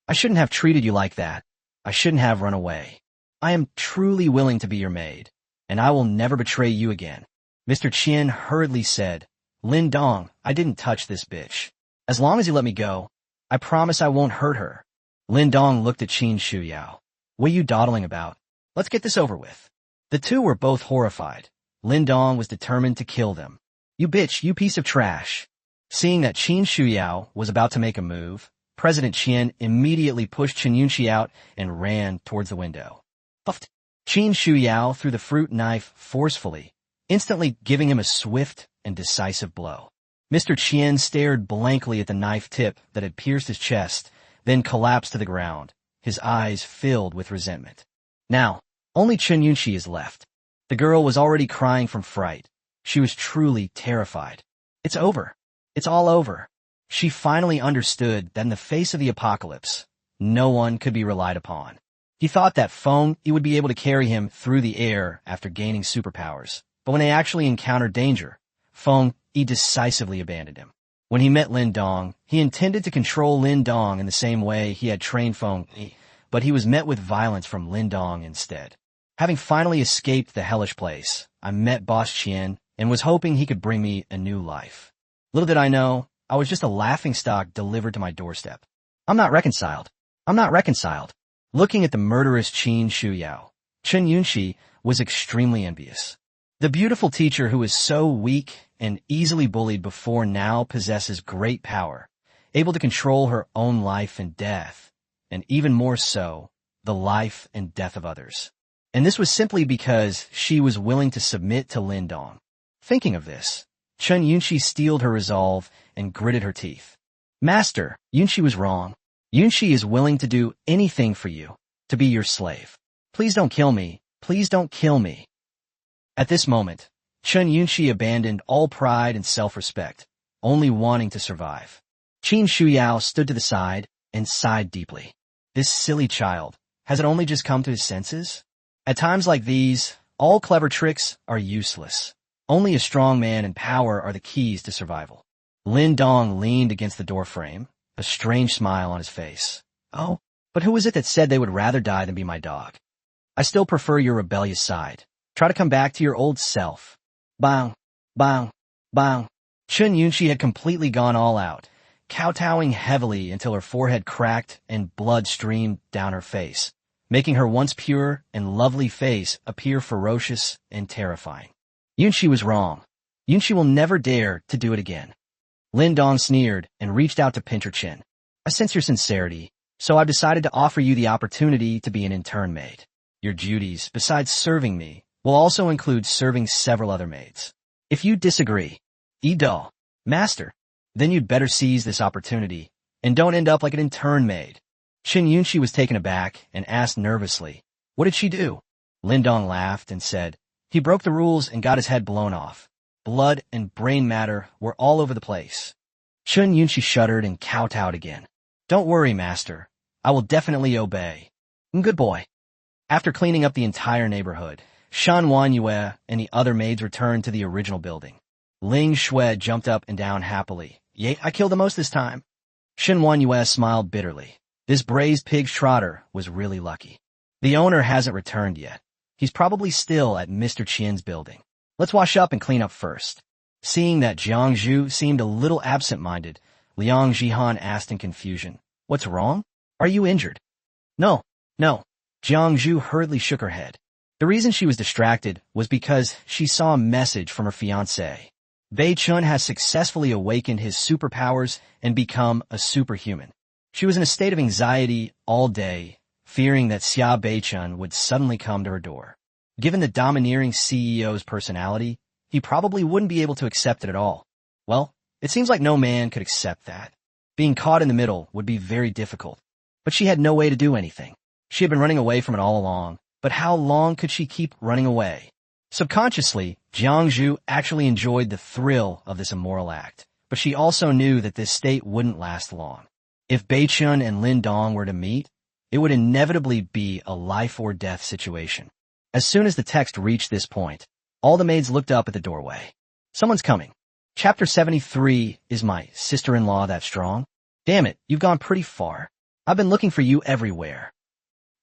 I shouldn't have treated you like that. I shouldn't have run away. I am truly willing to be your maid, and I will never betray you again. Mr. Qian hurriedly said, Lin Dong, I didn't touch this bitch. As long as you let me go, I promise I won't hurt her. Lin Dong looked at Qin Shuyao. What are you dawdling about? Let's get this over with. The two were both horrified. Lin Dong was determined to kill them. You bitch, you piece of trash. Seeing that Qin Shuyao was about to make a move, President Qian immediately pushed Qin Yunxi out and ran towards the window. Puffed. Qin Shuyao threw the fruit knife forcefully, instantly giving him a swift and decisive blow. Mr. Qian stared blankly at the knife tip that had pierced his chest, then collapsed to the ground, his eyes filled with resentment. Now, only Qin Yunxi is left. The girl was already crying from fright. She was truly terrified. It's over. It's all over. She finally understood that in the face of the apocalypse, no one could be relied upon. He thought that Feng Yi would be able to carry him through the air after gaining superpowers, but when they actually encountered danger, Feng Yi decisively abandoned him. When he met Lin Dong, he intended to control Lin Dong in the same way he had trained Feng Yi, but he was met with violence from Lin Dong instead. Having finally escaped the hellish place, I met Boss Qian and was hoping he could bring me a new life. Little did I know, I was just a laughingstock delivered to my doorstep. I'm not reconciled. Looking at the murderous Qin Shuyao, Chun Yunxi was extremely envious. The beautiful teacher who was so weak and easily bullied before now possesses great power, able to control her own life and death, and even more so, the life and death of others. And this was simply because she was willing to submit to Lin Dong. Thinking of this, Chun Yunxi steeled her resolve and gritted her teeth. Master, Yunxi was wrong. Yunxi is willing to do anything for you, to be your slave. Please don't kill me. Please don't kill me. At this moment, Chun Yunxi abandoned all pride and self-respect, only wanting to survive. Qin Shuyao stood to the side and sighed deeply. This silly child, has it only just come to his senses? At times like these, all clever tricks are useless. Only a strong man and power are the keys to survival. Lin Dong leaned against the doorframe, a strange smile on his face. Oh, But who is it that said they would rather die than be my dog? I still prefer your rebellious side. Try to come back to your old self. Bang, bang, bang. Chun Yunshi had completely gone all out, kowtowing heavily until her forehead cracked and blood streamed down her face, making her once pure and lovely face appear ferocious and terrifying. Yunshi was wrong. Yunshi will never dare to do it again. Lin Dong sneered and reached out to pinch her chin. I sense your sincerity, so I've decided to offer you the opportunity to be an intern maid. Your duties, besides serving me, will also include serving several other maids. If you disagree, Ido, master, then you'd better seize this opportunity and don't end up like an intern maid. Shin Yunshi was taken aback and asked nervously, what did she do? Lin Dong laughed and said, he broke the rules and got his head blown off. Blood and brain matter were all over the place. Chun Yunshi shuddered and kowtowed again. Don't worry, master. I will definitely obey. Good boy. After cleaning up the entire neighborhood, Shan Wanyue and the other maids returned to the original building. Ling Shui jumped up and down happily. Yay, I killed the most this time. Shin Wanyue smiled bitterly. This braised pig trotter was really lucky. The owner hasn't returned yet. He's probably still at Mr. Qian's building. Let's wash up and clean up first. Seeing that Jiang Zhu seemed a little absent-minded, Liang Jihan asked in confusion, what's wrong? Are you injured? No. Jiang Zhu hurriedly shook her head. The reason she was distracted was because she saw a message from her fiancé. Bei Chun has successfully awakened his superpowers and become a superhuman. She was in a state of anxiety all day, fearing that Xia Bei Chun would suddenly come to her door. Given the domineering CEO's personality, he probably wouldn't be able to accept it at all. Well, it seems like no man could accept that. Being caught in the middle would be very difficult. But she had no way to do anything. She had been running away from it all along, but how long could she keep running away? Subconsciously, Jiang Zhu actually enjoyed the thrill of this immoral act, but she also knew that this state wouldn't last long. If Bei Chun and Lin Dong were to meet, it would inevitably be a life-or-death situation. As soon as the text reached this point, all the maids looked up at the doorway. Someone's coming. Chapter 73, is my sister-in-law that strong? Damn it, you've gone pretty far. I've been looking for you everywhere.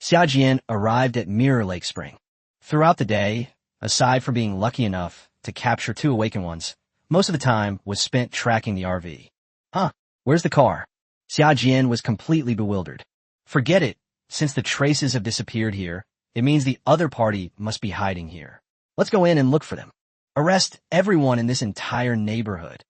Xia Jian arrived at Mirror Lake Spring. Throughout the day, aside from being lucky enough to capture 2 awakened ones, most of the time was spent tracking the RV. Huh, where's the car? Xia Jian was completely bewildered. Forget it, since the traces have disappeared here, it means the other party must be hiding here. Let's go in and look for them. Arrest everyone in this entire neighborhood.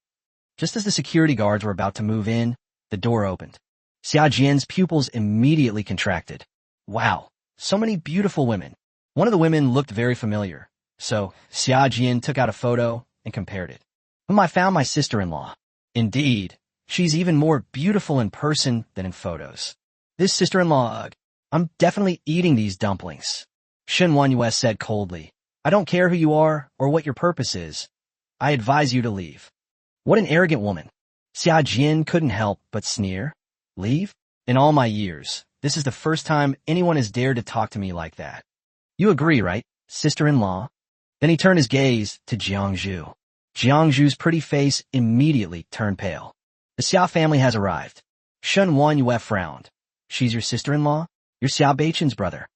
Just as the security guards were about to move in, the door opened. Xia Jian's pupils immediately contracted. Wow, so many beautiful women. One of the women looked very familiar, so Xia Jian took out a photo and compared it. I found my sister-in-law. Indeed, she's even more beautiful in person than in photos. This sister-in-law, I'm definitely eating these dumplings. Shin Wanyue said coldly. I don't care who you are or what your purpose is. I advise you to leave. What an arrogant woman. Xia Jian couldn't help but sneer. Leave? In all my years, this is the first time anyone has dared to talk to me like that. You agree, right, sister-in-law? Then he turned his gaze to Jiang Zhu. Jiang Zhu's pretty face immediately turned pale. The Xia family has arrived. Shen Wanyue frowned. She's your sister-in-law? You're Xia Beichen's brother.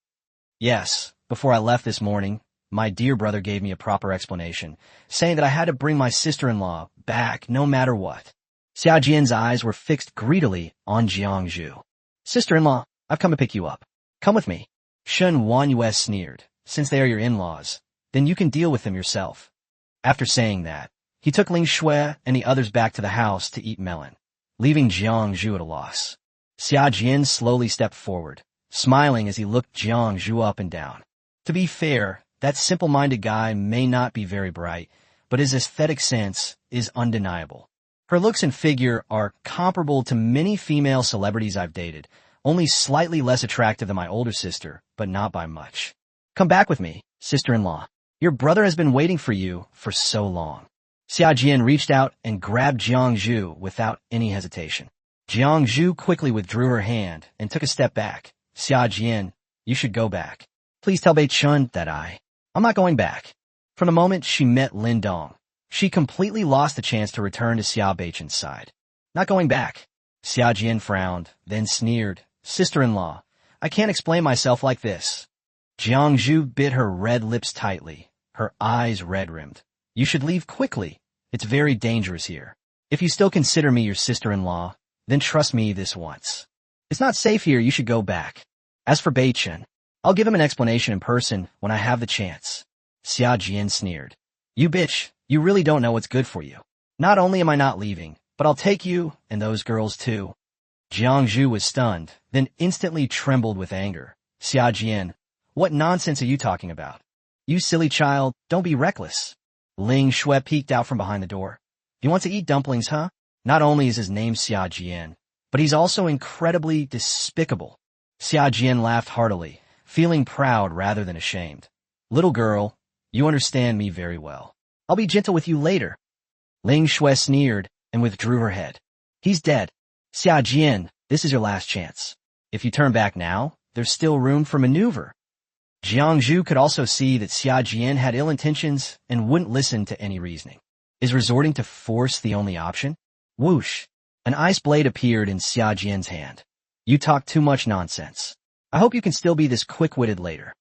Yes, before I left this morning, my dear brother gave me a proper explanation, saying that I had to bring my sister-in-law back no matter what. Xia Jian's eyes were fixed greedily on Jiang Zhu. Sister-in-law, I've come to pick you up. Come with me. Shen Wanyue sneered. Since they are your in-laws, then you can deal with them yourself. After saying that, he took Ling Shui and the others back to the house to eat melon, leaving Jiang Zhu at a loss. Xia Jian slowly stepped forward, smiling as he looked Jiang Zhu up and down. To be fair, that simple-minded guy may not be very bright, but his aesthetic sense is undeniable. Her looks and figure are comparable to many female celebrities I've dated, only slightly less attractive than my older sister, but not by much. Come back with me, sister-in-law. Your brother has been waiting for you for so long. Xia Jian reached out and grabbed Jiang Zhu without any hesitation. Jiang Zhu quickly withdrew her hand and took a step back. Xia Jian, you should go back. Please tell Bei Chun that I'm not going back. From the moment she met Lin Dong, she completely lost the chance to return to Xia Beichen's side. Not going back. Xia Jian frowned, then sneered. Sister-in-law, I can't explain myself like this. Jiangzhu bit her red lips tightly, her eyes red-rimmed. You should leave quickly. It's very dangerous here. If you still consider me your sister-in-law, then trust me this once. It's not safe here, you should go back. As for Beichen, I'll give him an explanation in person when I have the chance. Xia Jian sneered. You bitch, you really don't know what's good for you. Not only am I not leaving, but I'll take you and those girls too. Jiangzhu was stunned, then instantly trembled with anger. Xia Jian, what nonsense are you talking about? You silly child, don't be reckless. Ling Shui peeked out from behind the door. You want to eat dumplings, huh? Not only is his name Xia Jian, but he's also incredibly despicable. Xia Jian laughed heartily, feeling proud rather than ashamed. Little girl, you understand me very well. I'll be gentle with you later. Ling Shui sneered and withdrew her head. He's dead. Xia Jian, this is your last chance. If you turn back now, there's still room for maneuver. Jiangzhu could also see that Xia Jian had ill intentions and wouldn't listen to any reasoning. Is resorting to force the only option? Whoosh! An ice blade appeared in Xia Jian's hand. You talk too much nonsense. I hope you can still be this quick-witted later.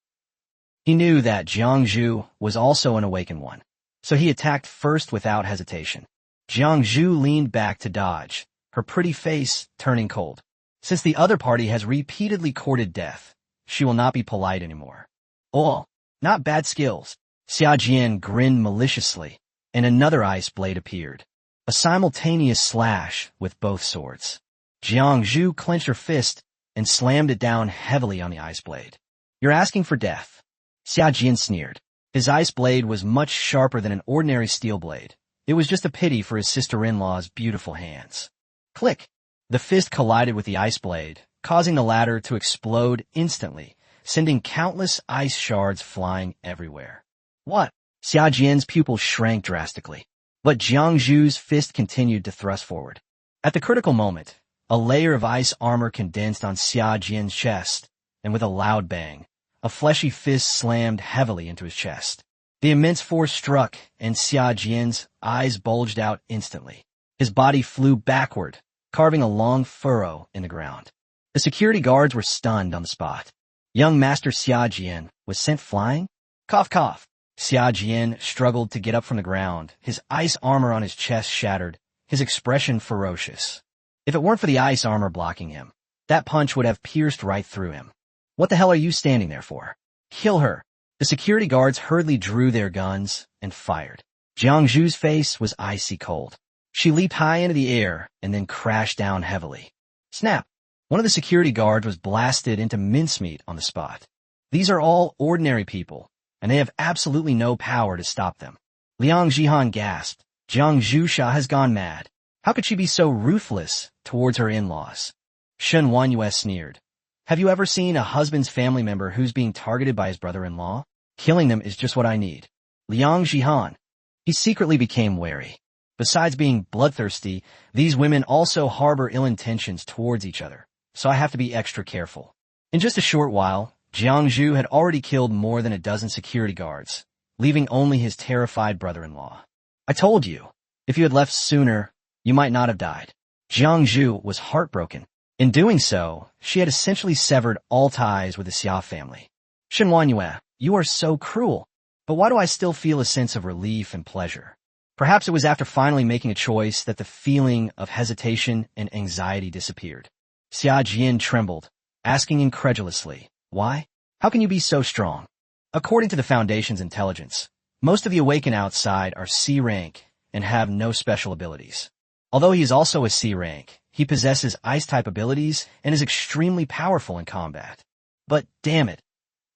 He knew that Jiangzhu was also an awakened one, so he attacked first without hesitation. Jiangzhu leaned back to dodge, her pretty face turning cold. Since the other party has repeatedly courted death, she will not be polite anymore. Oh, not bad skills. Xia Jian grinned maliciously, and another ice blade appeared. A simultaneous slash with both swords. Jiangzhu clenched her fist and slammed it down heavily on the ice blade. You're asking for death. Xia Jian sneered. His ice blade was much sharper than an ordinary steel blade. It was just a pity for his sister-in-law's beautiful hands. Click! The fist collided with the ice blade, causing the latter to explode instantly, sending countless ice shards flying everywhere. What? Xia Jian's pupils shrank drastically, but Jiangzhu's fist continued to thrust forward. At the critical moment, a layer of ice armor condensed on Xia Jian's chest, and with a loud bang, a fleshy fist slammed heavily into his chest. The immense force struck, and Xia Jian's eyes bulged out instantly. His body flew backward, carving a long furrow in the ground. The security guards were stunned on the spot. Young Master Xia Jian was sent flying? Cough, cough. Xia Jian struggled to get up from the ground, his ice armor on his chest shattered, his expression ferocious. If it weren't for the ice armor blocking him, that punch would have pierced right through him. What the hell are you standing there for? Kill her. The security guards hurriedly drew their guns and fired. Jiangzhu's face was icy cold. She leaped high into the air and then crashed down heavily. Snap! One of the security guards was blasted into mincemeat on the spot. These are all ordinary people, and they have absolutely no power to stop them. Liang Jihan gasped. Jiangzhu Sha has gone mad. How could she be so ruthless towards her in-laws? Shen Wanyue sneered. Have you ever seen a husband's family member who's being targeted by his brother-in-law? Killing them is just what I need. Liang Jihan. He secretly became wary. Besides being bloodthirsty, these women also harbor ill intentions towards each other, so I have to be extra careful. In just a short while, Jiangzhu had already killed more than a dozen security guards, leaving only his terrified brother-in-law. I told you, if you had left sooner, you might not have died. Jiangzhu was heartbroken. In doing so, she had essentially severed all ties with the Xia family. Shen Wanyue, you are so cruel, but why do I still feel a sense of relief and pleasure? Perhaps it was after finally making a choice that the feeling of hesitation and anxiety disappeared. Xia Jian trembled, asking incredulously, why? How can you be so strong? According to the Foundation's intelligence, most of the Awakened outside are C rank and have no special abilities. Although he is also a C rank, he possesses Ice-type abilities and is extremely powerful in combat. But damn it,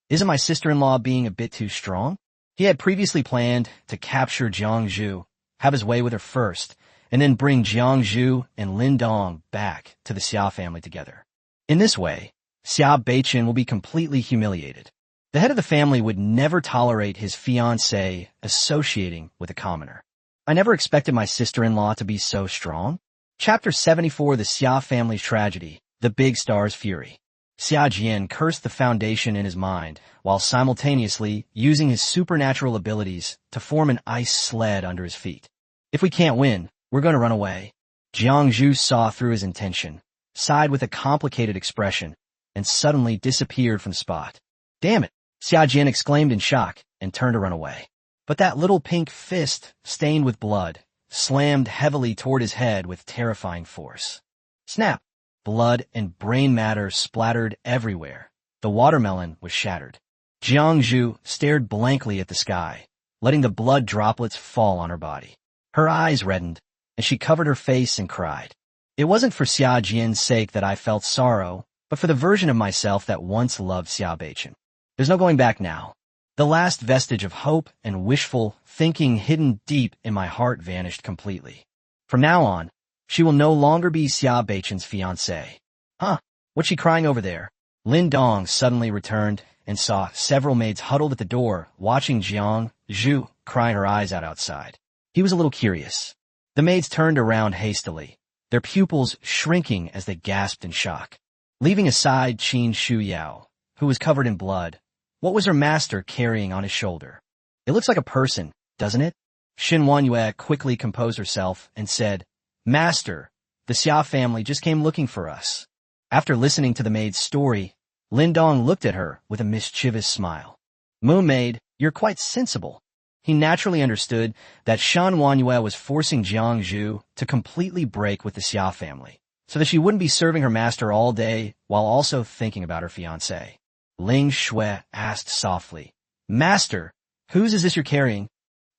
isn't my sister-in-law being a bit too strong? He had previously planned to capture Jiangzhu, have his way with her first, and then bring Jiangzhu and Lin Dong back to the Xia family together. In this way, Xia Beichen will be completely humiliated. The head of the family would never tolerate his fiancée associating with a commoner. I never expected my sister-in-law to be so strong. Chapter 74, The Xia Family's Tragedy, The Big Star's Fury. Xia Jian cursed the Foundation in his mind, while simultaneously using his supernatural abilities to form an ice sled under his feet. If we can't win, we're going to run away. Jiangzhu saw through his intention, sighed with a complicated expression, and suddenly disappeared from the spot. Damn it! Xia Jian exclaimed in shock and turned to run away. But that little pink fist, stained with blood, slammed heavily toward his head with terrifying force. Snap! Blood and brain matter splattered everywhere. The watermelon was shattered. Jiang Zhu stared blankly at the sky, letting the blood droplets fall on her body. Her eyes reddened, and she covered her face and cried. It wasn't for Xia Jian's sake that I felt sorrow, but for the version of myself that once loved Xia Beichen. There's no going back now. The last vestige of hope and wishful thinking hidden deep in my heart vanished completely. From now on, she will no longer be Xia Beichen's fiancée. Huh? What's she crying over there? Lin Dong suddenly returned and saw several maids huddled at the door, watching Jiang Zhu crying her eyes out outside. He was a little curious. The maids turned around hastily, their pupils shrinking as they gasped in shock. Leaving aside Qin Shuyao, who was covered in blood, what was her master carrying on his shoulder? It looks like a person, doesn't it? Xin Wanyue quickly composed herself and said, Master, the Xia family just came looking for us. After listening to the maid's story, Lin Dong looked at her with a mischievous smile. Moon Maid, you're quite sensible. He naturally understood that Shan Wanyue was forcing Jiang Zhu to completely break with the Xia family, so that she wouldn't be serving her master all day while also thinking about her fiancé. Ling Shui asked softly, Master, whose is this you're carrying?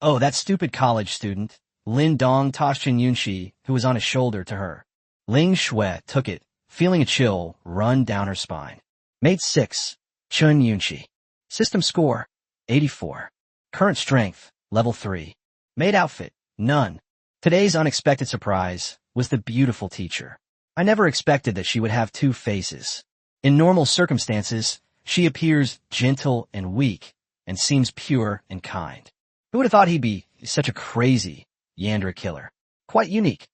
Oh, that stupid college student. Lin Dong tossed Chen Yunxi, who was on his shoulder, to her. Ling Shui took it, feeling a chill run down her spine. Mate 6, Chen Yunxi. System score, 84. Current strength, level 3. Maid outfit, none. Today's unexpected surprise was the beautiful teacher. I never expected that she would have two faces. In normal circumstances, she appears gentle and weak, and seems pure and kind. Who would have thought he'd be such a crazy Yandra killer? Quite unique.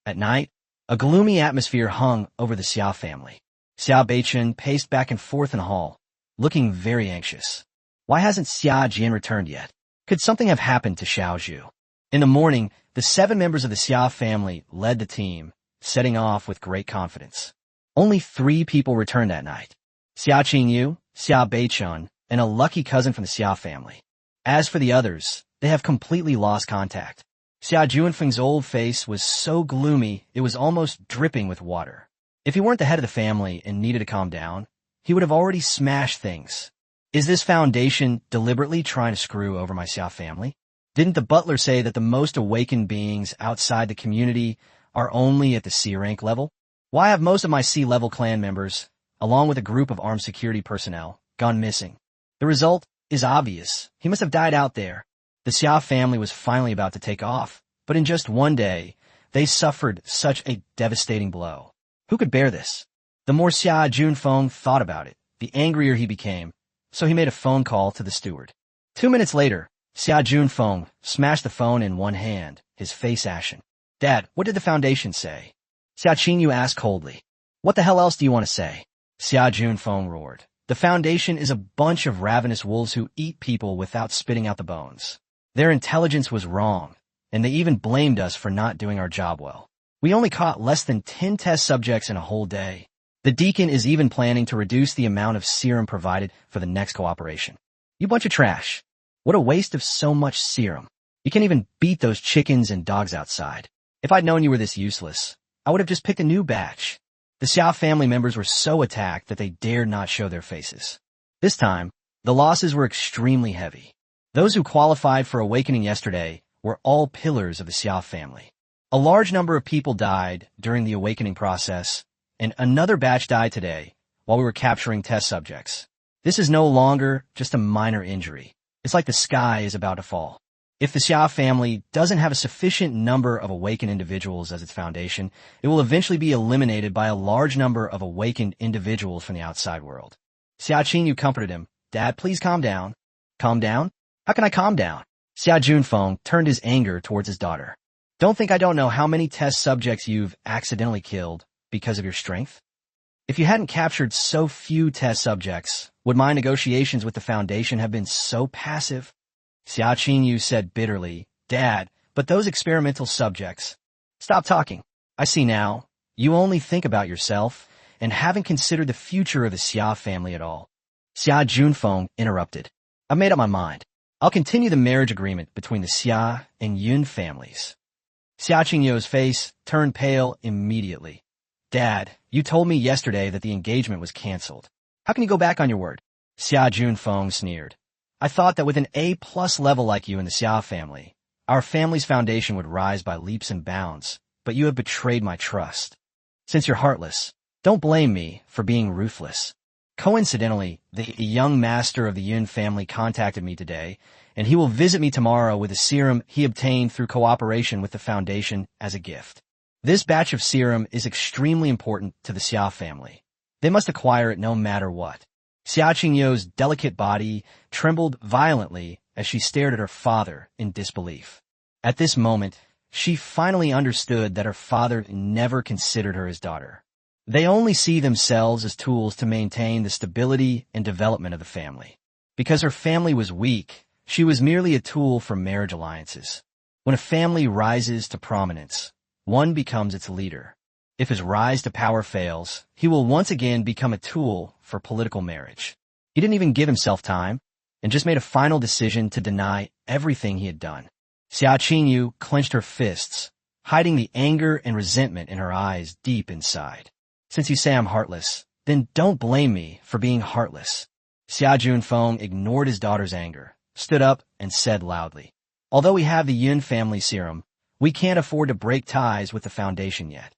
At night, a gloomy atmosphere hung over the Xia family. Xia Beichen paced back and forth in the hall, looking very anxious. Why hasn't Xia Jian returned yet? Could something have happened to Xiao Zhu? In the morning, the 7 members of the Xia family led the team, setting off with great confidence. Only 3 people returned that night. Xia Qingyu, Xia Beichun, and a lucky cousin from the Xia family. As for the others, they have completely lost contact. Xia Juanfeng's old face was so gloomy it was almost dripping with water. If he weren't the head of the family and needed to calm down, he would have already smashed things. Is this foundation deliberately trying to screw over my Xia family? Didn't the butler say that the most awakened beings outside the community are only at the C rank level? Why have most of my C-level clan members, along with a group of armed security personnel, gone missing? The result is obvious. He must have died out there. The Xia family was finally about to take off, but in just one day, they suffered such a devastating blow. Who could bear this? The more Xia Junfeng thought about it, the angrier he became, so he made a phone call to the steward. 2 minutes later, Xia Junfeng smashed the phone in one hand, his face ashen. Dad, what did the foundation say? Xia Qingyu asked coldly. What the hell else do you want to say? Xia Junfeng roared. The foundation is a bunch of ravenous wolves who eat people without spitting out the bones. Their intelligence was wrong, and they even blamed us for not doing our job well. We only caught less than 10 test subjects in a whole day. The deacon is even planning to reduce the amount of serum provided for the next cooperation. You bunch of trash. What a waste of so much serum. You can't even beat those chickens and dogs outside. If I'd known you were this useless, I would have just picked a new batch. The Xia family members were so attacked that they dared not show their faces. This time, the losses were extremely heavy. Those who qualified for awakening yesterday were all pillars of the Xia family. A large number of people died during the awakening process, and another batch died today while we were capturing test subjects. This is no longer just a minor injury. It's like the sky is about to fall. If the Xia family doesn't have a sufficient number of awakened individuals as its foundation, it will eventually be eliminated by a large number of awakened individuals from the outside world. Xia Qingyu comforted him. Dad, please calm down. Calm down? How can I calm down? Xia Junfeng turned his anger towards his daughter. Don't think I don't know how many test subjects you've accidentally killed because of your strength. If you hadn't captured so few test subjects, would my negotiations with the Foundation have been so passive? Xia Qingyu said bitterly, Dad, but those experimental subjects. Stop talking. I see now. You only think about yourself, and haven't considered the future of the Xia family at all. Xia Junfeng interrupted. I've made up my mind. I'll continue the marriage agreement between the Xia and Yun families. Xia Qingyou's face turned pale immediately. Dad, you told me yesterday that the engagement was canceled. How can you go back on your word? Xia Junfeng sneered. I thought that with an A+ level like you in the Xia family, our family's foundation would rise by leaps and bounds, but you have betrayed my trust. Since you're heartless, don't blame me for being ruthless. Coincidentally, the young master of the Yun family contacted me today, and he will visit me tomorrow with a serum he obtained through cooperation with the foundation as a gift. This batch of serum is extremely important to the Xia family. They must acquire it no matter what. Xia Qingyou's delicate body trembled violently as she stared at her father in disbelief. At this moment, she finally understood that her father never considered her his daughter. They only see themselves as tools to maintain the stability and development of the family. Because her family was weak, she was merely a tool for marriage alliances. When a family rises to prominence, one becomes its leader. If his rise to power fails, he will once again become a tool for political marriage. He didn't even give himself time, and just made a final decision to deny everything he had done. Xia Qingyou clenched her fists, hiding the anger and resentment in her eyes deep inside. Since you say I'm heartless, then don't blame me for being heartless. Xia Junfeng ignored his daughter's anger, stood up, and said loudly, although we have the Yun family serum, we can't afford to break ties with the foundation yet.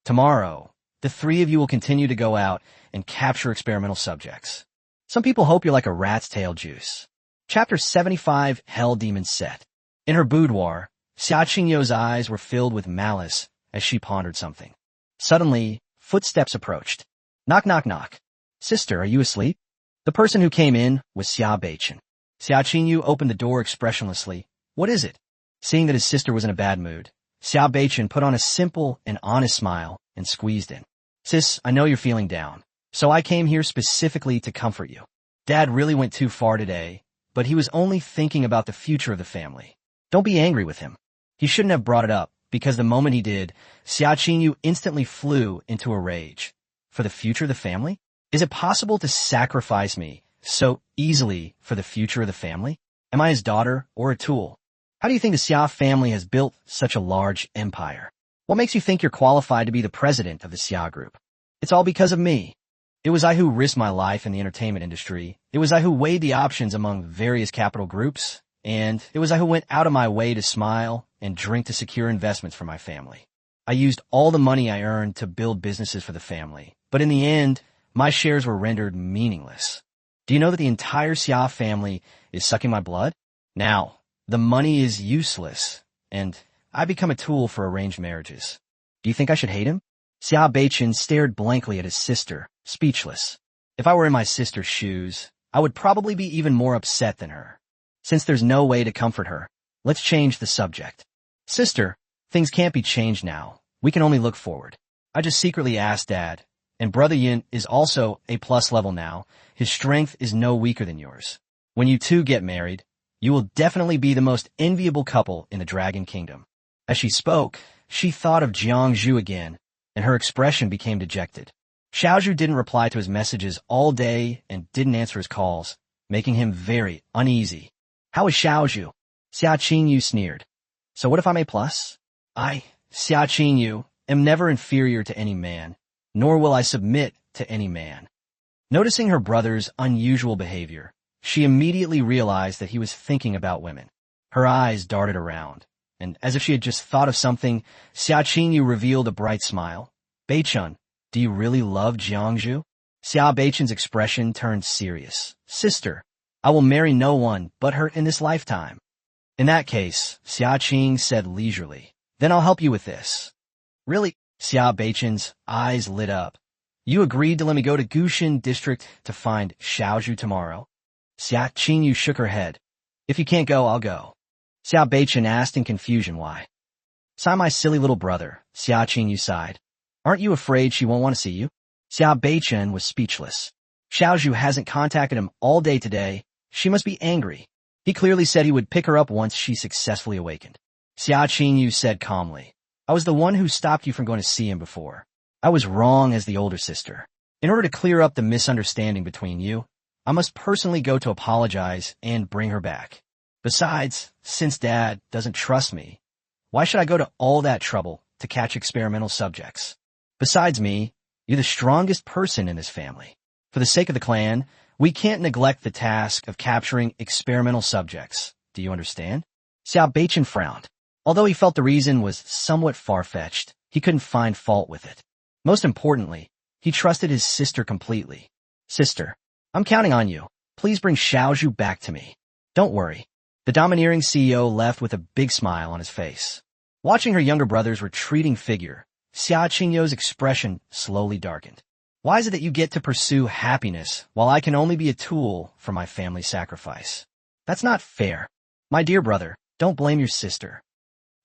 Tomorrow, the three of you will continue to go out and capture experimental subjects. Some people hope you're like a rat's tail juice. Chapter 75, Hell Demon Set. In her boudoir, Xia Qingyou's eyes were filled with malice as she pondered something. Suddenly, footsteps approached. Knock, knock, knock. Sister, are you asleep? The person who came in was Xia Beichen. Xia Qingyou opened the door expressionlessly. What is it? Seeing that his sister was in a bad mood, Xia Beichen put on a simple and honest smile and squeezed in. Sis, I know you're feeling down, so I came here specifically to comfort you. Dad really went too far today, but he was only thinking about the future of the family. Don't be angry with him. He shouldn't have brought it up, because the moment he did, Xia Qingyou instantly flew into a rage. For the future of the family? Is it possible to sacrifice me so easily for the future of the family? Am I his daughter or a tool? How do you think the Xia family has built such a large empire? What makes you think you're qualified to be the president of the Xia group? It's all because of me. It was I who risked my life in the entertainment industry. It was I who weighed the options among various capital groups. And it was I who went out of my way to smile and drink to secure investments for my family. I used all the money I earned to build businesses for the family. But in the end, my shares were rendered meaningless. Do you know that the entire Xia family is sucking my blood? Now, the money is useless, and I become a tool for arranged marriages. Do you think I should hate him? Xia Beichen stared blankly at his sister, speechless. If I were in my sister's shoes, I would probably be even more upset than her. Since there's no way to comfort her, let's change the subject. Sister, things can't be changed now. We can only look forward. I just secretly asked Dad, and Brother Yin is also A+ level now. His strength is no weaker than yours. When you two get married, you will definitely be the most enviable couple in the Dragon Kingdom. As she spoke, she thought of Jiangzhu again, and her expression became dejected. Xiaozhu didn't reply to his messages all day and didn't answer his calls, making him very uneasy. How is Xiaozhu? Xia Qingyou sneered. So what if I'm A+? I, Xia Qingyou, am never inferior to any man, nor will I submit to any man. Noticing her brother's unusual behavior, she immediately realized that he was thinking about women. Her eyes darted around, and as if she had just thought of something, Xia Qingyou revealed a bright smile. Beichun, do you really love Jiangzhu? Xia Beichen's expression turned serious. Sister, I will marry no one but her in this lifetime. In that case, Xia Qing said leisurely, then I'll help you with this. Really? Xia Beichen's eyes lit up. You agreed to let me go to Gushin district to find Xiaozhu tomorrow? Xia Qingyou shook her head. If you can't go, I'll go. Xia Beichen asked in confusion why. Sigh my silly little brother, Xia Qingyou sighed. Aren't you afraid she won't want to see you? Xia Beichen was speechless. Xiaozhu hasn't contacted him all day today. She must be angry. He clearly said he would pick her up once she successfully awakened. Xia Qingyou said calmly, I was the one who stopped you from going to see him before. I was wrong as the older sister. In order to clear up the misunderstanding between you, I must personally go to apologize and bring her back. Besides, since Dad doesn't trust me, why should I go to all that trouble to catch experimental subjects? Besides me, you're the strongest person in this family. For the sake of the clan, we can't neglect the task of capturing experimental subjects. Do you understand? Xiao Beichen frowned. Although he felt the reason was somewhat far-fetched, he couldn't find fault with it. Most importantly, he trusted his sister completely. Sister, I'm counting on you. Please bring Xiaozhu back to me. Don't worry. The domineering CEO left with a big smile on his face. Watching her younger brother's retreating figure, Xia Qingyo's expression slowly darkened. Why is it that you get to pursue happiness while I can only be a tool for my family sacrifice? That's not fair. My dear brother, don't blame your sister.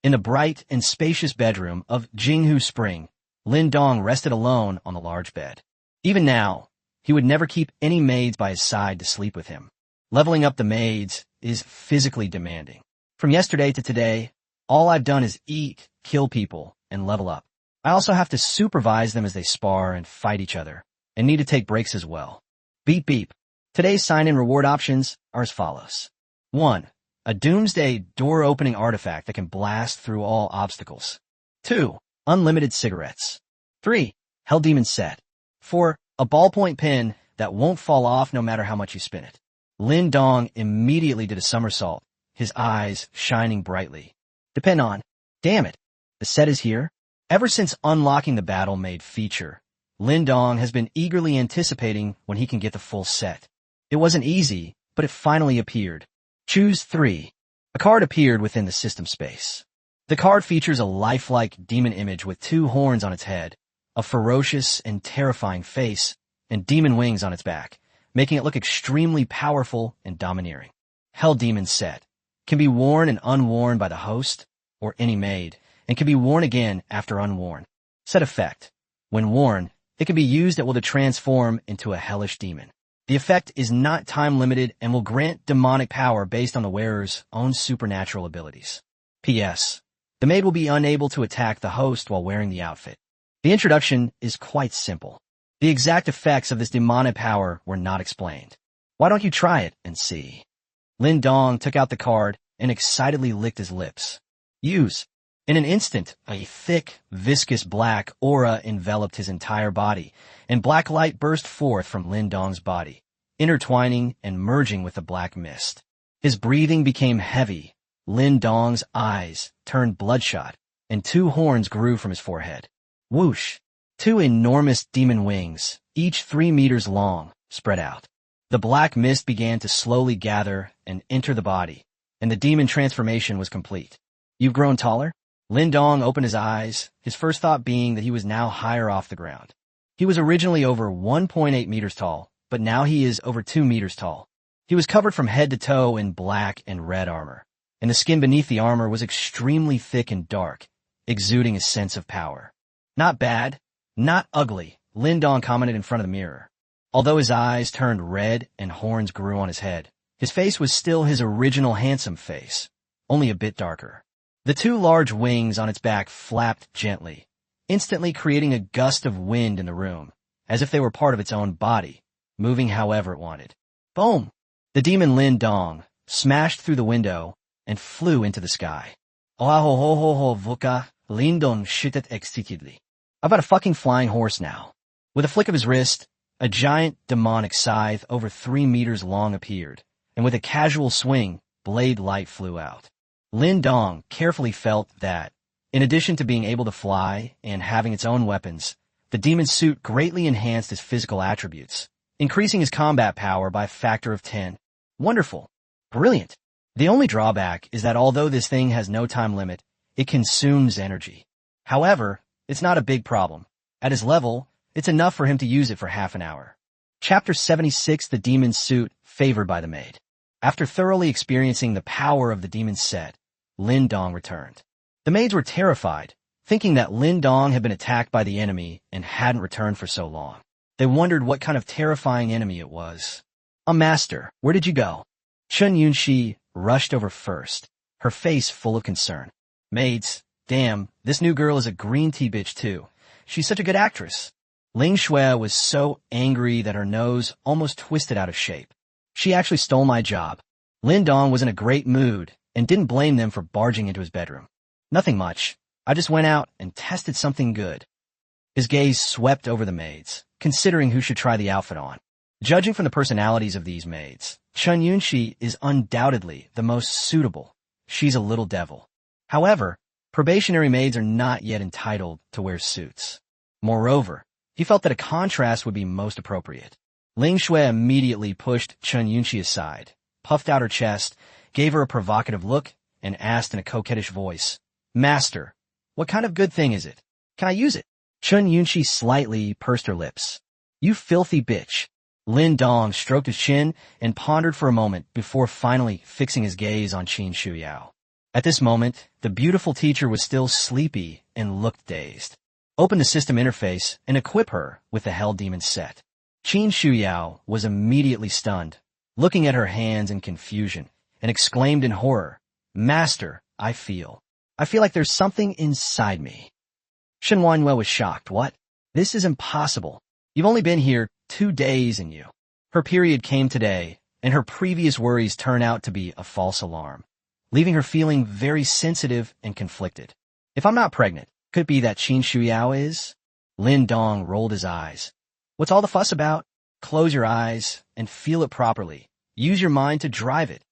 In the bright and spacious bedroom of Jinghu Spring, Lin Dong rested alone on the large bed. Even now, he would never keep any maids by his side to sleep with him. Leveling up the maids is physically demanding. From yesterday to today, all I've done is eat, kill people, and level up. I also have to supervise them as they spar and fight each other, and need to take breaks as well. Beep beep. Today's sign-in reward options are as follows. 1. A doomsday door-opening artifact that can blast through all obstacles. 2. Unlimited cigarettes. 3. Hell Demon set. 4. A ballpoint pen that won't fall off no matter how much you spin it. Lin Dong immediately did a somersault, his eyes shining brightly. Depend on. Damn it. The set is here. Ever since unlocking the battle made feature, Lin Dong has been eagerly anticipating when he can get the full set. It wasn't easy, but it finally appeared. Choose 3. A card appeared within the system space. The card features a lifelike demon image with 2 horns on its head, a ferocious and terrifying face, and demon wings on its back, making it look extremely powerful and domineering. Hell Demon set. Can be worn and unworn by the host, or any maid, and can be worn again after unworn. Set effect. When worn, it can be used at will to transform into a hellish demon. The effect is not time-limited and will grant demonic power based on the wearer's own supernatural abilities. P.S. The maid will be unable to attack the host while wearing the outfit. The introduction is quite simple. The exact effects of this demonic power were not explained. Why don't you try it and see? Lin Dong took out the card and excitedly licked his lips. Use. In an instant, a thick, viscous black aura enveloped his entire body, and black light burst forth from Lin Dong's body, intertwining and merging with the black mist. His breathing became heavy. Lin Dong's eyes turned bloodshot, and 2 horns grew from his forehead. Whoosh! 2 enormous demon wings, each 3 meters long, spread out. The black mist began to slowly gather and enter the body, and the demon transformation was complete. You've grown taller? Lin Dong opened his eyes, his first thought being that he was now higher off the ground. He was originally over 1.8 meters tall, but now he is over 2 meters tall. He was covered from head to toe in black and red armor, and the skin beneath the armor was extremely thick and dark, exuding a sense of power. Not bad, not ugly, Lin Dong commented in front of the mirror. Although his eyes turned red and horns grew on his head, his face was still his original handsome face, only a bit darker. The 2 large wings on its back flapped gently, instantly creating a gust of wind in the room, as if they were part of its own body, moving however it wanted. Boom! The demon Lin Dong smashed through the window and flew into the sky. Oahohohoho vuka, Lin Dong shitted excitedly. I've got a fucking flying horse now. With a flick of his wrist, a giant demonic scythe over 3 meters long appeared, and with a casual swing, blade light flew out. Lin Dong carefully felt that, in addition to being able to fly and having its own weapons, the demon's suit greatly enhanced his physical attributes, increasing his combat power by a factor of 10. Wonderful. Brilliant. The only drawback is that although this thing has no time limit, it consumes energy. However, it's not a big problem. At his level, it's enough for him to use it for half an hour. Chapter 76, The Demon's Suit, Favored by the Maid. After thoroughly experiencing the power of the demon's set, Lin Dong returned. The maids were terrified, thinking that Lin Dong had been attacked by the enemy and hadn't returned for so long. They wondered what kind of terrifying enemy it was. Master, where did you go? Chun Yunxi rushed over first, her face full of concern. Maids, damn, this new girl is a green tea bitch too. She's such a good actress. Ling Shui was so angry that her nose almost twisted out of shape. She actually stole my job. Lin Dong was in a great mood and didn't blame them for barging into his bedroom. Nothing much. I just went out and tested something good. His gaze swept over the maids, considering who should try the outfit on. Judging from the personalities of these maids, Chun Yunxi is undoubtedly the most suitable. She's a little devil. However, probationary maids are not yet entitled to wear suits. Moreover, he felt that a contrast would be most appropriate. Ling Shui immediately pushed Chun Yunxi aside, puffed out her chest, gave her a provocative look, and asked in a coquettish voice, "Master, what kind of good thing is it? Can I use it?" Chun Yunxi slightly pursed her lips. "You filthy bitch." Lin Dong stroked his chin and pondered for a moment before finally fixing his gaze on Qin Shuyao. At this moment, the beautiful teacher was still sleepy and looked dazed. Open the system interface and equip her with the Hell Demon set. Qin Shuyao was immediately stunned, looking at her hands in confusion, and exclaimed in horror, "Master, I feel like there's something inside me." Shen Wanyue was shocked. "What? This is impossible. You've only been here 2 days and you." Her period came today, and her previous worries turned out to be a false alarm, leaving her feeling very sensitive and conflicted. If I'm not pregnant, could it be that Qin Shuyao is? Lin Dong rolled his eyes. "What's all the fuss about? Close your eyes and feel it properly. Use your mind to drive it."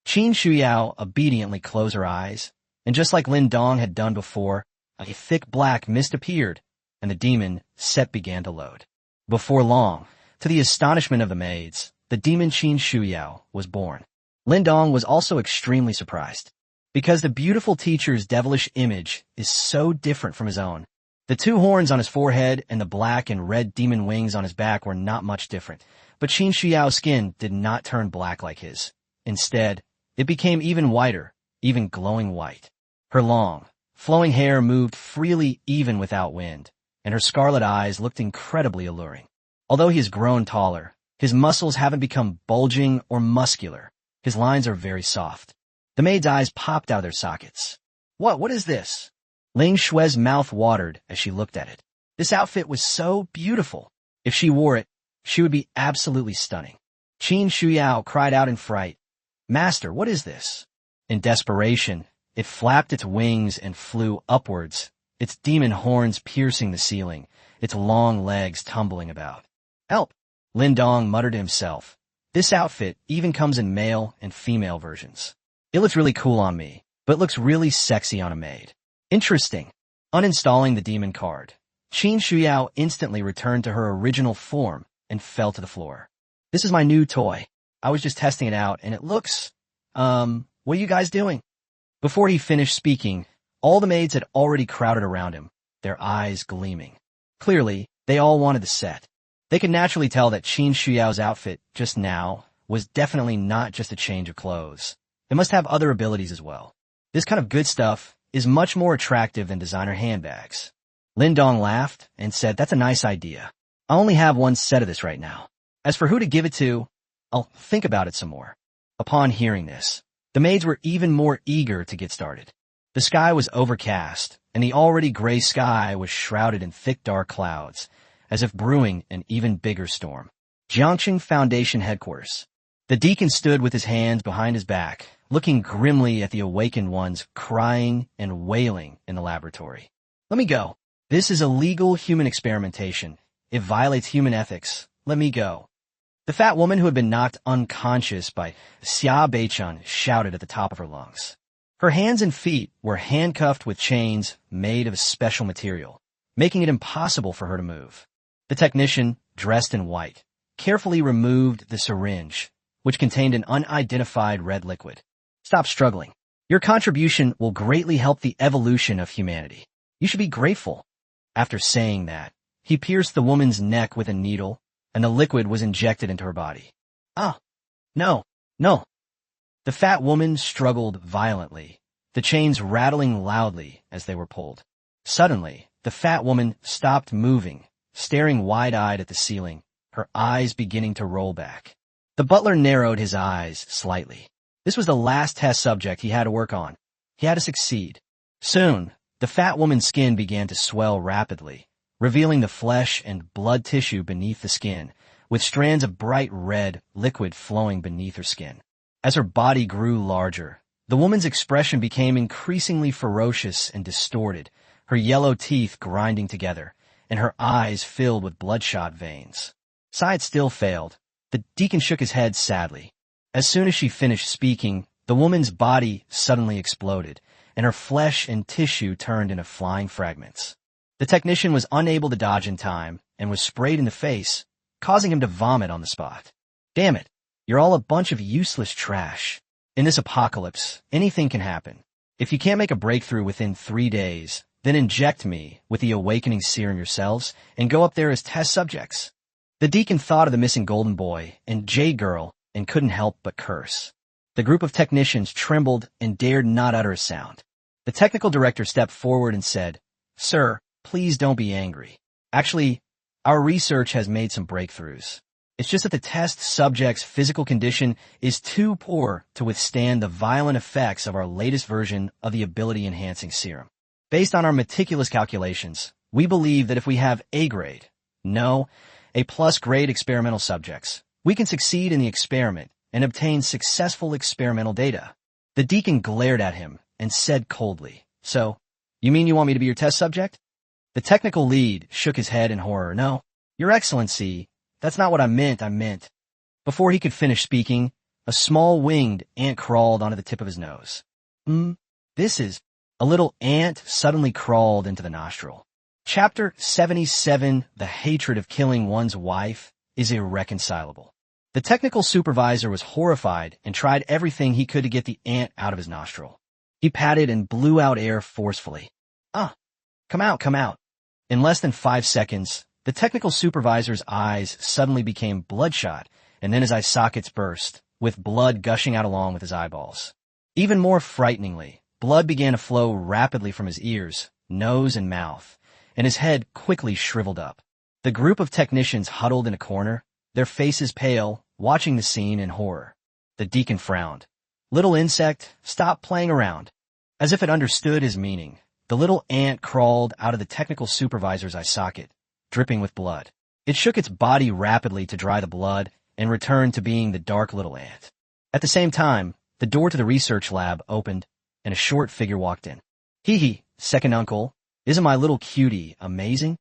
Qin Shuyao obediently closed her eyes, and just like Lin Dong had done before, a thick black mist appeared, and the demon set began to load. Before long, to the astonishment of the maids, the demon Qin Shuyao was born. Lin Dong was also extremely surprised, because the beautiful teacher's devilish image is so different from his own. The 2 horns on his forehead and the black and red demon wings on his back were not much different, but Qin Shuyao's skin did not turn black like his. Instead, it became even whiter, even glowing white. Her long, flowing hair moved freely even without wind, and her scarlet eyes looked incredibly alluring. Although he has grown taller, his muscles haven't become bulging or muscular. His lines are very soft. The maid's eyes popped out of their sockets. What is this?" Ling Shui's mouth watered as she looked at it. This outfit was so beautiful. If she wore it, she would be absolutely stunning. Qin Shuyao cried out in fright, "Master, what is this?" In desperation, it flapped its wings and flew upwards, its demon horns piercing the ceiling, its long legs tumbling about. "Help!" Lin Dong muttered to himself. "This outfit even comes in male and female versions. It looks really cool on me, but looks really sexy on a maid. Interesting." Uninstalling the demon card, Qin Shuyao instantly returned to her original form and fell to the floor. "This is my new toy. I was just testing it out, and it looks... what are you guys doing?" Before he finished speaking, all the maids had already crowded around him, their eyes gleaming. Clearly, they all wanted the set. They could naturally tell that Qin Shuyao's outfit just now was definitely not just a change of clothes. It must have other abilities as well. This kind of good stuff is much more attractive than designer handbags. Lin Dong laughed and said, "That's a nice idea. I only have 1 set of this right now. As for who to give it to, I'll think about it some more." Upon hearing this, the maids were even more eager to get started. The sky was overcast, and the already gray sky was shrouded in thick dark clouds, as if brewing an even bigger storm. Jiangqing Foundation headquarters. The deacon stood with his hands behind his back, looking grimly at the awakened ones crying and wailing in the laboratory. "Let me go. This is illegal human experimentation. It violates human ethics. Let me go." The fat woman who had been knocked unconscious by Xia Beichun shouted at the top of her lungs. Her hands and feet were handcuffed with chains made of a special material, making it impossible for her to move. The technician, dressed in white, carefully removed the syringe, which contained an unidentified red liquid. "Stop struggling. Your contribution will greatly help the evolution of humanity. You should be grateful." After saying that, he pierced the woman's neck with a needle, and the liquid was injected into her body. "Ah, no, no." The fat woman struggled violently, the chains rattling loudly as they were pulled. Suddenly, the fat woman stopped moving, staring wide-eyed at the ceiling, her eyes beginning to roll back. The butler narrowed his eyes slightly. This was the last test subject he had to work on. He had to succeed. Soon, the fat woman's skin began to swell rapidly, revealing the flesh and blood tissue beneath the skin, with strands of bright red liquid flowing beneath her skin. As her body grew larger, the woman's expression became increasingly ferocious and distorted, her yellow teeth grinding together, and her eyes filled with bloodshot veins. Sight still failed. The deacon shook his head sadly. As soon as she finished speaking, the woman's body suddenly exploded, and her flesh and tissue turned into flying fragments. The technician was unable to dodge in time and was sprayed in the face, causing him to vomit on the spot. Damn it, you're all a bunch of useless trash. In this apocalypse, anything can happen. If you can't make a breakthrough within 3 days, then inject me with the awakening serum yourselves and go up there as test subjects. The deacon thought of the missing golden boy and Jade girl and couldn't help but curse. The group of technicians trembled and dared not utter a sound. The technical director stepped forward and said, "Sir, please don't be angry. Actually, our research has made some breakthroughs. It's just that the test subject's physical condition is too poor to withstand the violent effects of our latest version of the ability-enhancing serum. Based on our meticulous calculations, we believe that if we have A grade, no, A+ grade experimental subjects, we can succeed in the experiment and obtain successful experimental data." The deacon glared at him and said coldly, "So, you mean you want me to be your test subject?" The technical lead shook his head in horror. "No, Your Excellency, that's not what I meant. Before he could finish speaking, a small winged ant crawled onto the tip of his nose. This is... A little ant suddenly crawled into the nostril. Chapter 77, The Hatred of Killing One's Wife is Irreconcilable. The technical supervisor was horrified and tried everything he could to get the ant out of his nostril. He patted and blew out air forcefully. Come out. In less than 5 seconds, the technical supervisor's eyes suddenly became bloodshot, and then his eye sockets burst, with blood gushing out along with his eyeballs. Even more frighteningly, blood began to flow rapidly from his ears, nose, and mouth, and his head quickly shriveled up. The group of technicians huddled in a corner, their faces pale, watching the scene in horror. The deacon frowned. "Little insect, stop playing around." As if it understood his meaning, the little ant crawled out of the technical supervisor's eye socket, dripping with blood. It shook its body rapidly to dry the blood and returned to being the dark little ant. At the same time, the door to the research lab opened, and a short figure walked in. "Hee, second uncle, isn't my little cutie amazing?"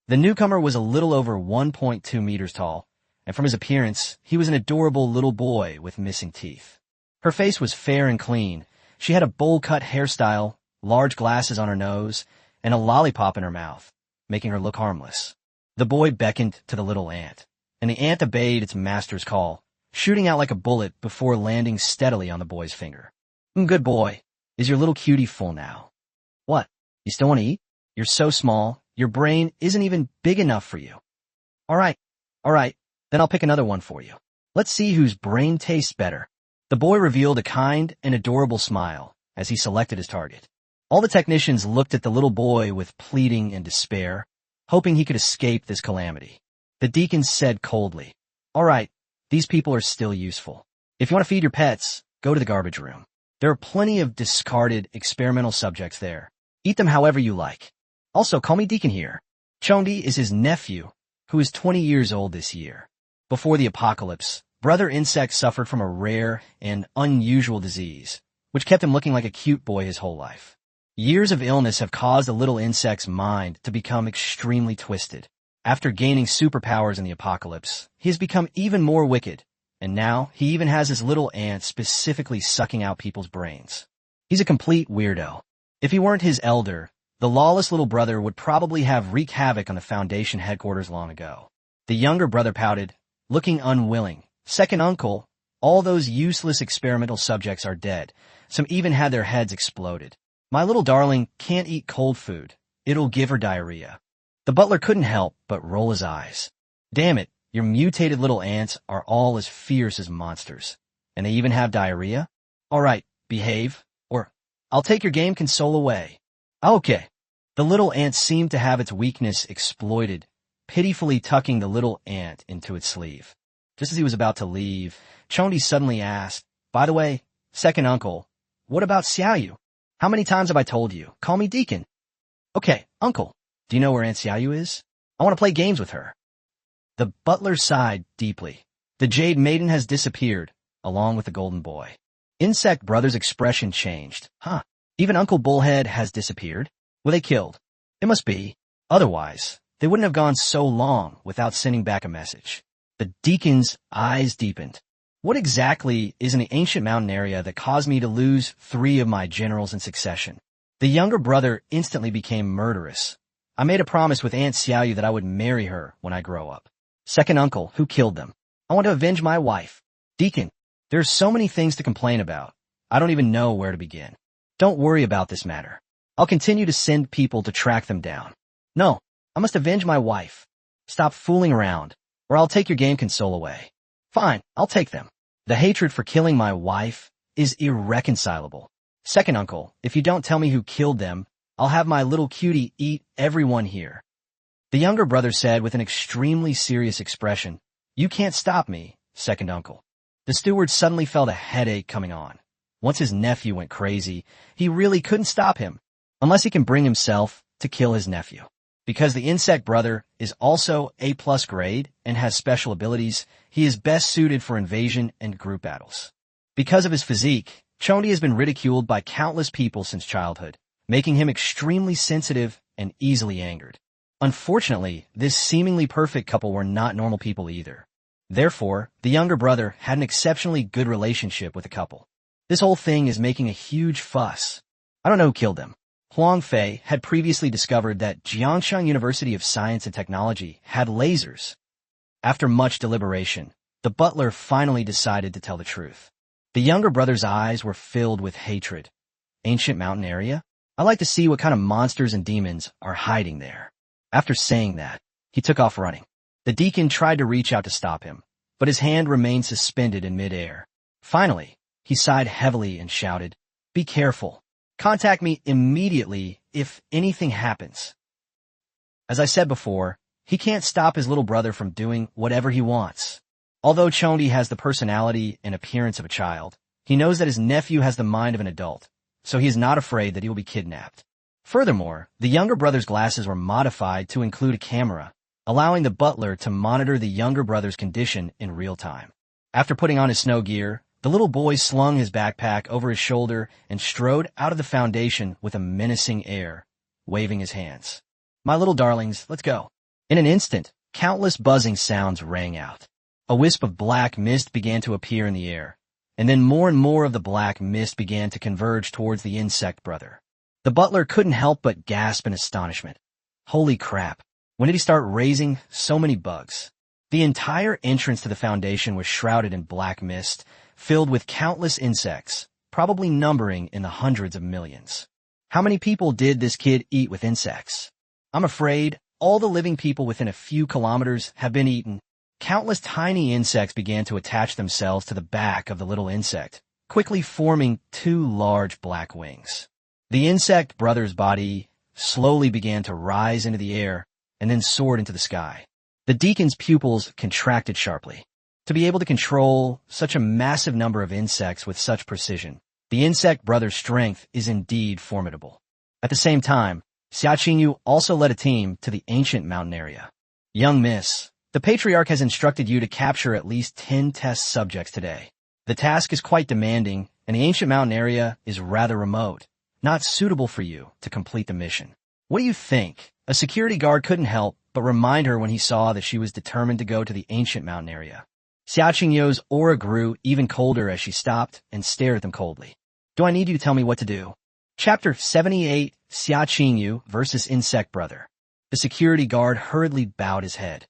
The newcomer was a little over 1.2 meters tall, and from his appearance, he was an adorable little boy with missing teeth. Her face was fair and clean. She had a bowl-cut hairstyle, large glasses on her nose, and a lollipop in her mouth, making her look harmless. The boy beckoned to the little ant, and the ant obeyed its master's call, shooting out like a bullet before landing steadily on the boy's finger. "Good boy. Is your little cutie full now?" "What? You still want to eat? You're so small, your brain isn't even big enough for you." All right, then I'll pick another one for you. Let's see whose brain tastes better." The boy revealed a kind and adorable smile as he selected his target. All the technicians looked at the little boy with pleading and despair, hoping he could escape this calamity. The deacon said coldly, "All right, these people are still useful. If you want to feed your pets, go to the garbage room. There are plenty of discarded experimental subjects there. Eat them however you like. Also, call me Deacon here. Chondi is his nephew, who is 20 years old this year." Before the apocalypse, Brother Insect suffered from a rare and unusual disease, which kept him looking like a cute boy his whole life. Years of illness have caused the little insect's mind to become extremely twisted. After gaining superpowers in the apocalypse, he has become even more wicked, and now he even has his little ant specifically sucking out people's brains. He's a complete weirdo. If he weren't his elder, the lawless little brother would probably have wreaked havoc on the Foundation headquarters long ago. The younger brother pouted, looking unwilling. "Second uncle, all those useless experimental subjects are dead. Some even had their heads exploded. My little darling can't eat cold food. It'll give her diarrhea." The butler couldn't help but roll his eyes. "Damn it, your mutated little ants are all as fierce as monsters. And they even have diarrhea? All right, behave, or I'll take your game console away." "Okay." The little ant seemed to have its weakness exploited, pitifully tucking the little ant into its sleeve. Just as he was about to leave, Chondi suddenly asked, "By the way, second uncle, what about Xiaoyu? How many times have I told you? Call me Deacon." "Okay, uncle." Do you know where Aunt Xiaoyu is? I want to play games with her. The butler sighed deeply. The Jade Maiden has disappeared, along with the Golden Boy. Insect Brother's expression changed. Huh. Even Uncle Bullhead has disappeared? Were they killed? It must be. Otherwise, they wouldn't have gone so long without sending back a message. The deacon's eyes deepened. What exactly is in the ancient mountain area that caused me to lose 3 of my generals in succession? The younger brother instantly became murderous. I made a promise with Aunt Xiaoyu that I would marry her when I grow up. Second uncle, who killed them? I want to avenge my wife. Deacon, there are so many things to complain about. I don't even know where to begin. Don't worry about this matter. I'll continue to send people to track them down. No, I must avenge my wife. Stop fooling around, or I'll take your game console away. Fine, I'll take them. The hatred for killing my wife is irreconcilable. Second uncle, if you don't tell me who killed them, I'll have my little cutie eat everyone here. The younger brother said with an extremely serious expression, You can't stop me, second uncle. The steward suddenly felt a headache coming on. Once his nephew went crazy, he really couldn't stop him, unless he can bring himself to kill his nephew. Because the insect brother is also A+ grade and has special abilities, he is best suited for invasion and group battles. Because of his physique, Chondi has been ridiculed by countless people since childhood, making him extremely sensitive and easily angered. Unfortunately, this seemingly perfect couple were not normal people either. Therefore, the younger brother had an exceptionally good relationship with the couple. This whole thing is making a huge fuss. I don't know who killed them. Huang Fei had previously discovered that Jiangshan University of Science and Technology had lasers. After much deliberation, the butler finally decided to tell the truth. The younger brother's eyes were filled with hatred. Ancient mountain area? I'd like to see what kind of monsters and demons are hiding there. After saying that, he took off running. The deacon tried to reach out to stop him, but his hand remained suspended in midair. Finally, he sighed heavily and shouted, Be careful. Contact me immediately if anything happens. As I said before, he can't stop his little brother from doing whatever he wants. Although Chondi has the personality and appearance of a child, he knows that his nephew has the mind of an adult, so he is not afraid that he will be kidnapped. Furthermore, the younger brother's glasses were modified to include a camera, allowing the butler to monitor the younger brother's condition in real time. After putting on his snow gear, the little boy slung his backpack over his shoulder and strode out of the foundation with a menacing air, waving his hands. My little darlings, let's go. In an instant, countless buzzing sounds rang out. A wisp of black mist began to appear in the air, and then more and more of the black mist began to converge towards the insect brother. The butler couldn't help but gasp in astonishment. Holy crap, when did he start raising so many bugs? The entire entrance to the foundation was shrouded in black mist, filled with countless insects, probably numbering in the hundreds of millions. How many people did this kid eat with insects? I'm afraid all the living people within a few kilometers have been eaten. Countless tiny insects began to attach themselves to the back of the little insect, quickly forming 2 large black wings. The insect brother's body slowly began to rise into the air and then soared into the sky. The deacon's pupils contracted sharply. To be able to control such a massive number of insects with such precision, the insect brother's strength is indeed formidable. At the same time, Xia Qingyu also led a team to the ancient mountain area. Young miss, the patriarch has instructed you to capture at least 10 test subjects today. The task is quite demanding, and the ancient mountain area is rather remote, not suitable for you to complete the mission. What do you think? A security guard couldn't help but remind her when he saw that she was determined to go to the ancient mountain area. Xia Qingyu's aura grew even colder as she stopped and stared at them coldly. Do I need you to tell me what to do? Chapter 78, Xia Qingyu versus Insect Brother. The security guard hurriedly bowed his head.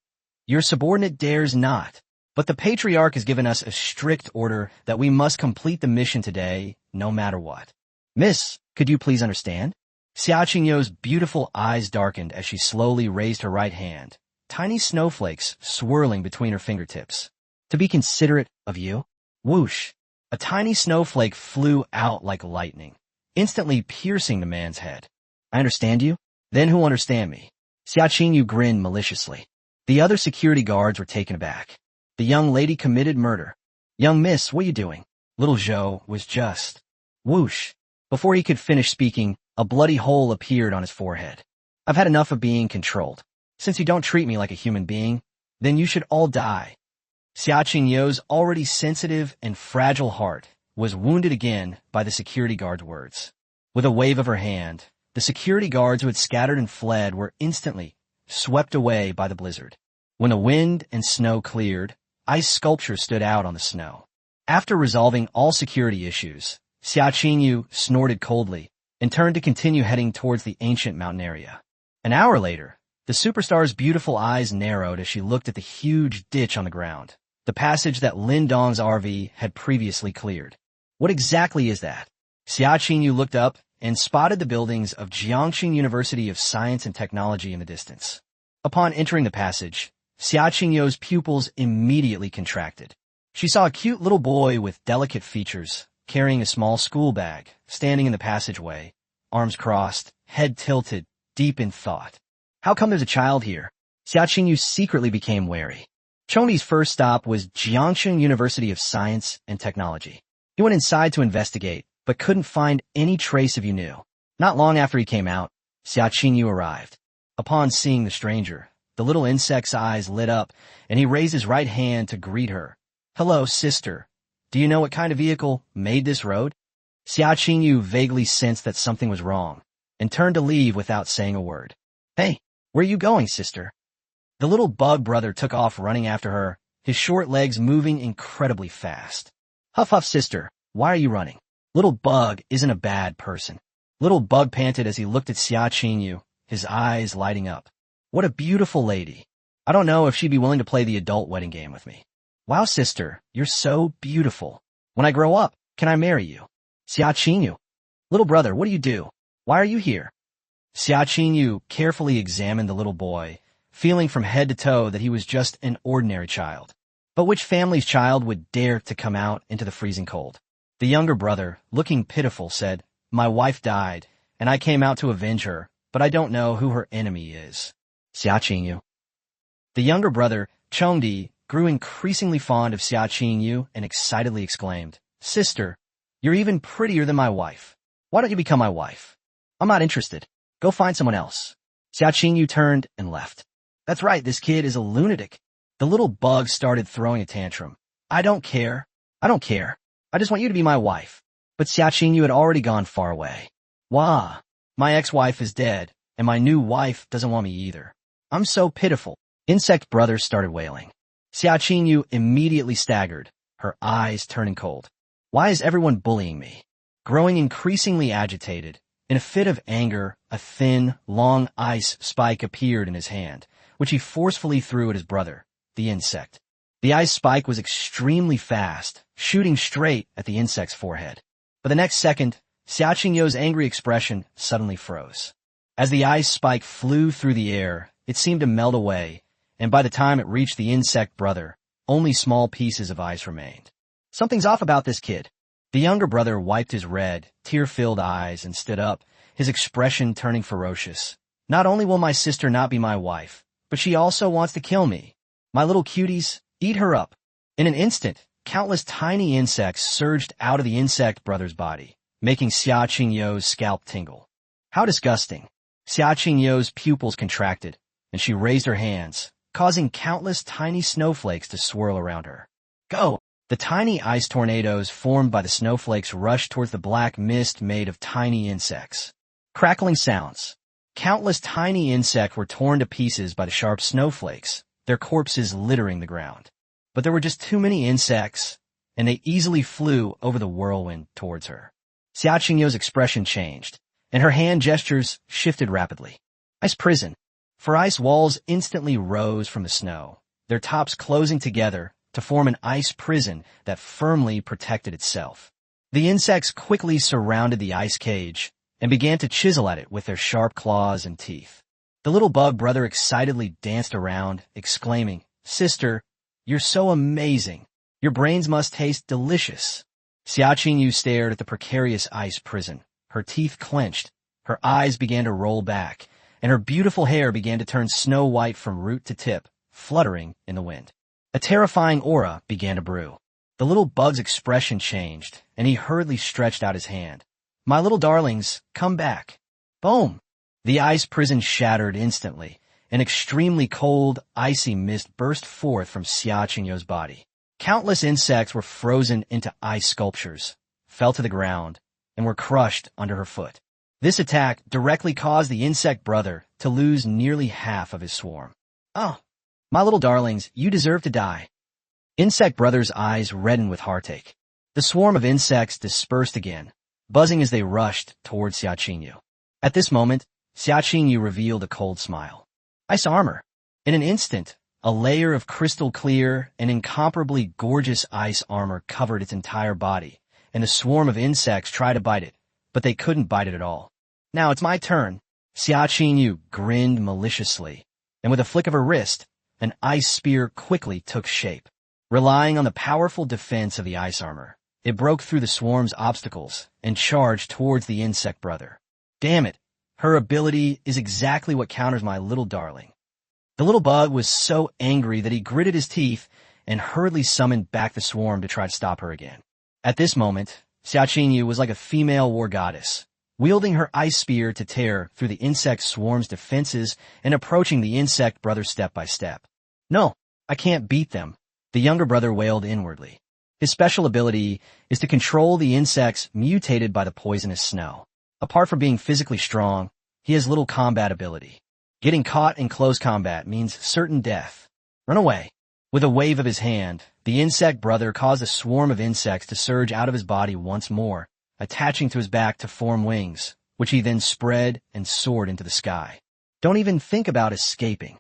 Your subordinate dares not, but the patriarch has given us a strict order that we must complete the mission today, no matter what. Miss, could you please understand? Xia Qingyu's beautiful eyes darkened as she slowly raised her right hand, tiny snowflakes swirling between her fingertips. To be considerate of you? Whoosh! A tiny snowflake flew out like lightning, instantly piercing the man's head. I understand you? Then who'll understand me? Xia Qingyu grinned maliciously. The other security guards were taken aback. The young lady committed murder. Young miss, what are you doing? Little Zhou was just... Whoosh! Before he could finish speaking, a bloody hole appeared on his forehead. I've had enough of being controlled. Since you don't treat me like a human being, then you should all die. Xia Qingyo's already sensitive and fragile heart was wounded again by the security guard's words. With a wave of her hand, the security guards who had scattered and fled were instantly swept away by the blizzard. When the wind and snow cleared, ice sculptures stood out on the snow. After resolving all security issues, Xia Qingyu snorted coldly and turned to continue heading towards the ancient mountain area. An hour later, the superstar's beautiful eyes narrowed as she looked at the huge ditch on the ground, the passage that Lin Dong's RV had previously cleared. What exactly is that? Xia Qingyu looked up and spotted the buildings of Jiangxing University of Science and Technology in the distance. Upon entering the passage, Xia Qingyo's pupils immediately contracted. She saw a cute little boy with delicate features, carrying a small school bag, standing in the passageway, arms crossed, head tilted, deep in thought. How come there's a child here? Xia Qingyu secretly became wary. Chongdi's first stop was Jiangxing University of Science and Technology. He went inside to investigate, but couldn't find any trace of Yu. Not long after he came out, Xia Qingyu arrived. Upon seeing the stranger, the little insect's eyes lit up, and he raised his right hand to greet her. Hello, sister. Do you know what kind of vehicle made this road? Xia Qingyu vaguely sensed that something was wrong, and turned to leave without saying a word. Hey, where are you going, sister? The little bug brother took off running after her, his short legs moving incredibly fast. Huff huff, sister, why are you running? Little bug isn't a bad person. Little bug panted as he looked at Xia Qingyu, his eyes lighting up. What a beautiful lady. I don't know if she'd be willing to play the adult wedding game with me. Wow, sister, you're so beautiful. When I grow up, can I marry you? Xia Qingyu. Little brother, what do you do? Why are you here? Xia Qingyu carefully examined the little boy, feeling from head to toe that he was just an ordinary child. But which family's child would dare to come out into the freezing cold? The younger brother, looking pitiful, said, My wife died, and I came out to avenge her, but I don't know who her enemy is. Xia Qingyu. The younger brother, Chongdi, grew increasingly fond of Xia Qingyu and excitedly exclaimed, Sister, you're even prettier than my wife. Why don't you become my wife? I'm not interested. Go find someone else. Xia Qingyu turned and left. That's right, this kid is a lunatic. The little bug started throwing a tantrum. I don't care. I don't care. I just want you to be my wife. But Xia Qingyu had already gone far away. Wah! My ex-wife is dead, and my new wife doesn't want me either. I'm so pitiful. Insect brother started wailing. Xia Qingyu immediately staggered, her eyes turning cold. Why is everyone bullying me? Growing increasingly agitated, in a fit of anger, a thin, long ice spike appeared in his hand, which he forcefully threw at his brother, the insect. The ice spike was extremely fast, shooting straight at the insect's forehead. But the next second, Xia Qingyo's angry expression suddenly froze. As the ice spike flew through the air, it seemed to melt away, and by the time it reached the insect brother, only small pieces of ice remained. Something's off about this kid. The younger brother wiped his red, tear-filled eyes and stood up, his expression turning ferocious. Not only will my sister not be my wife, but she also wants to kill me. My little cuties, eat her up. In an instant, countless tiny insects surged out of the insect brother's body, making Xia Qingyo's scalp tingle. How disgusting. Xia Qingyo's pupils contracted, and she raised her hands, causing countless tiny snowflakes to swirl around her. Go! The tiny ice tornadoes formed by the snowflakes rushed towards the black mist made of tiny insects. Crackling sounds. Countless tiny insects were torn to pieces by the sharp snowflakes, their corpses littering the ground. But there were just too many insects, and they easily flew over the whirlwind towards her. Xia Qingyo's expression changed, and her hand gestures shifted rapidly. Ice prison. For ice walls instantly rose from the snow, their tops closing together to form an ice prison that firmly protected itself. The insects quickly surrounded the ice cage and began to chisel at it with their sharp claws and teeth. The little bug brother excitedly danced around, exclaiming, Sister, you're so amazing. Your brains must taste delicious. Xia Qingyu stared at the precarious ice prison. Her teeth clenched, her eyes began to roll back, and her beautiful hair began to turn snow white from root to tip, fluttering in the wind. A terrifying aura began to brew. The little bug's expression changed, and he hurriedly stretched out his hand. My little darlings, come back. Boom! The ice prison shattered instantly. An extremely cold, icy mist burst forth from Xia Qingyu's body. Countless insects were frozen into ice sculptures, fell to the ground, and were crushed under her foot. This attack directly caused the insect brother to lose nearly half of his swarm. "Oh, my little darlings, you deserve to die." Insect brother's eyes reddened with heartache. The swarm of insects dispersed again, buzzing as they rushed towards Xia Qingyu. At this moment, Xia Qingyu revealed a cold smile. Ice armor. In an instant, a layer of crystal clear and incomparably gorgeous ice armor covered its entire body, and the swarm of insects tried to bite it, but they couldn't bite it at all. "Now it's my turn." Xia Qingyu grinned maliciously, and with a flick of her wrist, an ice spear quickly took shape. Relying on the powerful defense of the ice armor, it broke through the swarm's obstacles and charged towards the insect brother. Damn it! Her ability is exactly what counters my little darling. The little bug was so angry that he gritted his teeth and hurriedly summoned back the swarm to try to stop her again. At this moment, Xia Qingyu was like a female war goddess, wielding her ice spear to tear through the insect swarm's defenses and approaching the insect brother step by step. "No, I can't beat them," the younger brother wailed inwardly. His special ability is to control the insects mutated by the poisonous snow. Apart from being physically strong, he has little combat ability. Getting caught in close combat means certain death. Run away. With a wave of his hand, the insect brother caused a swarm of insects to surge out of his body once more, attaching to his back to form wings, which he then spread and soared into the sky. Don't even think about escaping.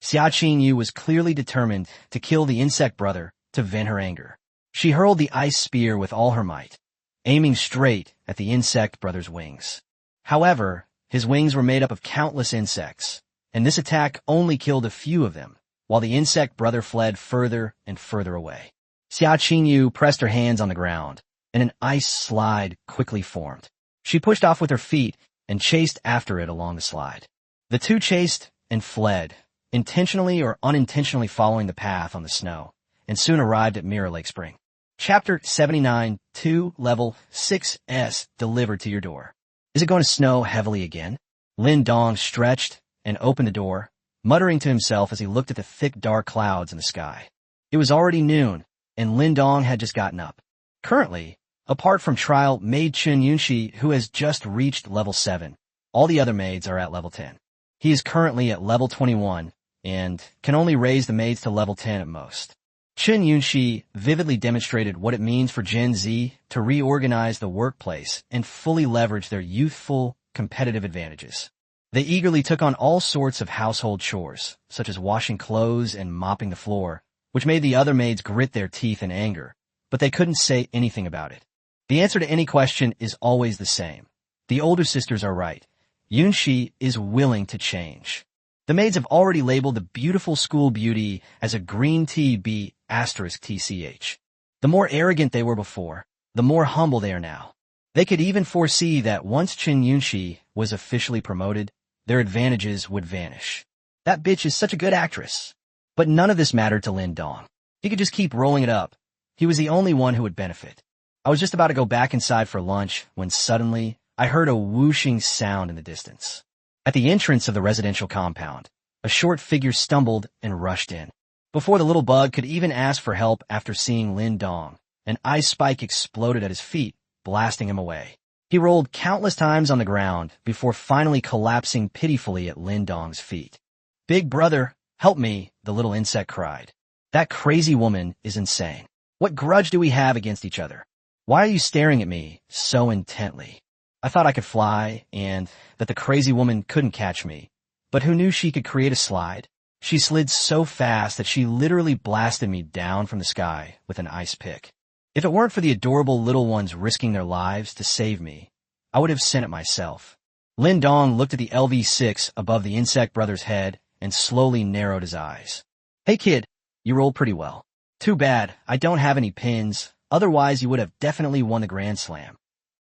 Xia Qingyu was clearly determined to kill the insect brother to vent her anger. She hurled the ice spear with all her might, aiming straight at the insect brother's wings. However, his wings were made up of countless insects, and this attack only killed a few of them, while the insect brother fled further and further away. Xia Qingyu pressed her hands on the ground, and an ice slide quickly formed. She pushed off with her feet and chased after it along the slide. The two chased and fled, intentionally or unintentionally following the path on the snow, and soon arrived at Mirror Lake Spring. Chapter 79, 2, Level 6S, delivered to your door. Is it going to snow heavily again? Lin Dong stretched and opened the door, muttering to himself as he looked at the thick dark clouds in the sky. It was already noon, and Lin Dong had just gotten up. Currently, apart from trial maid Chun Yunxi, who has just reached level 7, all the other maids are at level 10. He is currently at level 21, and can only raise the maids to level 10 at most. Chun Yunxi vividly demonstrated what it means for Gen Z to reorganize the workplace and fully leverage their youthful, competitive advantages. They eagerly took on all sorts of household chores, such as washing clothes and mopping the floor, which made the other maids grit their teeth in anger, but they couldn't say anything about it. The answer to any question is always the same. The older sisters are right. Yunxi is willing to change. The maids have already labeled the beautiful school beauty as a green tea B *TCH. The more arrogant they were before, the more humble they are now. They could even foresee that once Chun Yunxi was officially promoted, their advantages would vanish. That bitch is such a good actress. But none of this mattered to Lin Dong. He could just keep rolling it up. He was the only one who would benefit. I was just about to go back inside for lunch when suddenly I heard a whooshing sound in the distance. At the entrance of the residential compound, a short figure stumbled and rushed in. Before the little bug could even ask for help after seeing Lin Dong, an ice spike exploded at his feet, blasting him away. He rolled countless times on the ground before finally collapsing pitifully at Lin Dong's feet. "Big brother, help me," the little insect cried. "That crazy woman is insane. What grudge do we have against each other? Why are you staring at me so intently? I thought I could fly and that the crazy woman couldn't catch me, but who knew she could create a slide? She slid so fast that she literally blasted me down from the sky with an ice pick. If it weren't for the adorable little ones risking their lives to save me, I would have sent it myself." Lin Dong looked at the LV6 above the insect brother's head and slowly narrowed his eyes. "Hey kid, you rolled pretty well. Too bad, I don't have any pins, otherwise you would have definitely won the Grand Slam."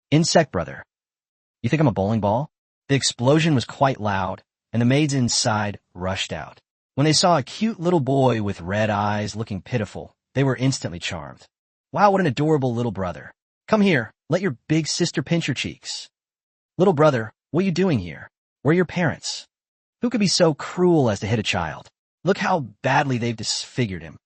"Insect brother, you think I'm a bowling ball?" The explosion was quite loud, and the maids inside rushed out. When they saw a cute little boy with red eyes looking pitiful, they were instantly charmed. "Wow, what an adorable little brother. Come here, let your big sister pinch your cheeks." "Little brother, what are you doing here?" Where are your parents? Who could be so cruel as to hit a child? Look how badly they've disfigured him.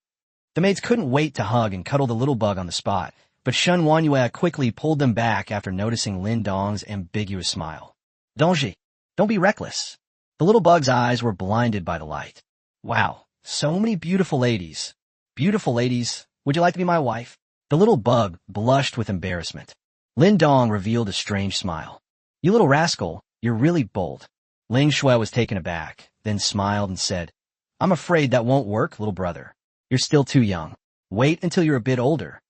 The maids couldn't wait to hug and cuddle the little bug on the spot, but Shen Wanyue quickly pulled them back after noticing Lin Dong's ambiguous smile. Dongji, don't be reckless. The little bug's eyes were blinded by the light. Wow, so many beautiful ladies. Beautiful ladies, would you like to be my wife? The little bug blushed with embarrassment. Lin Dong revealed a strange smile. You little rascal, you're really bold. Ling Shui was taken aback, then smiled and said, I'm afraid that won't work, little brother. You're still too young. Wait until you're a bit older.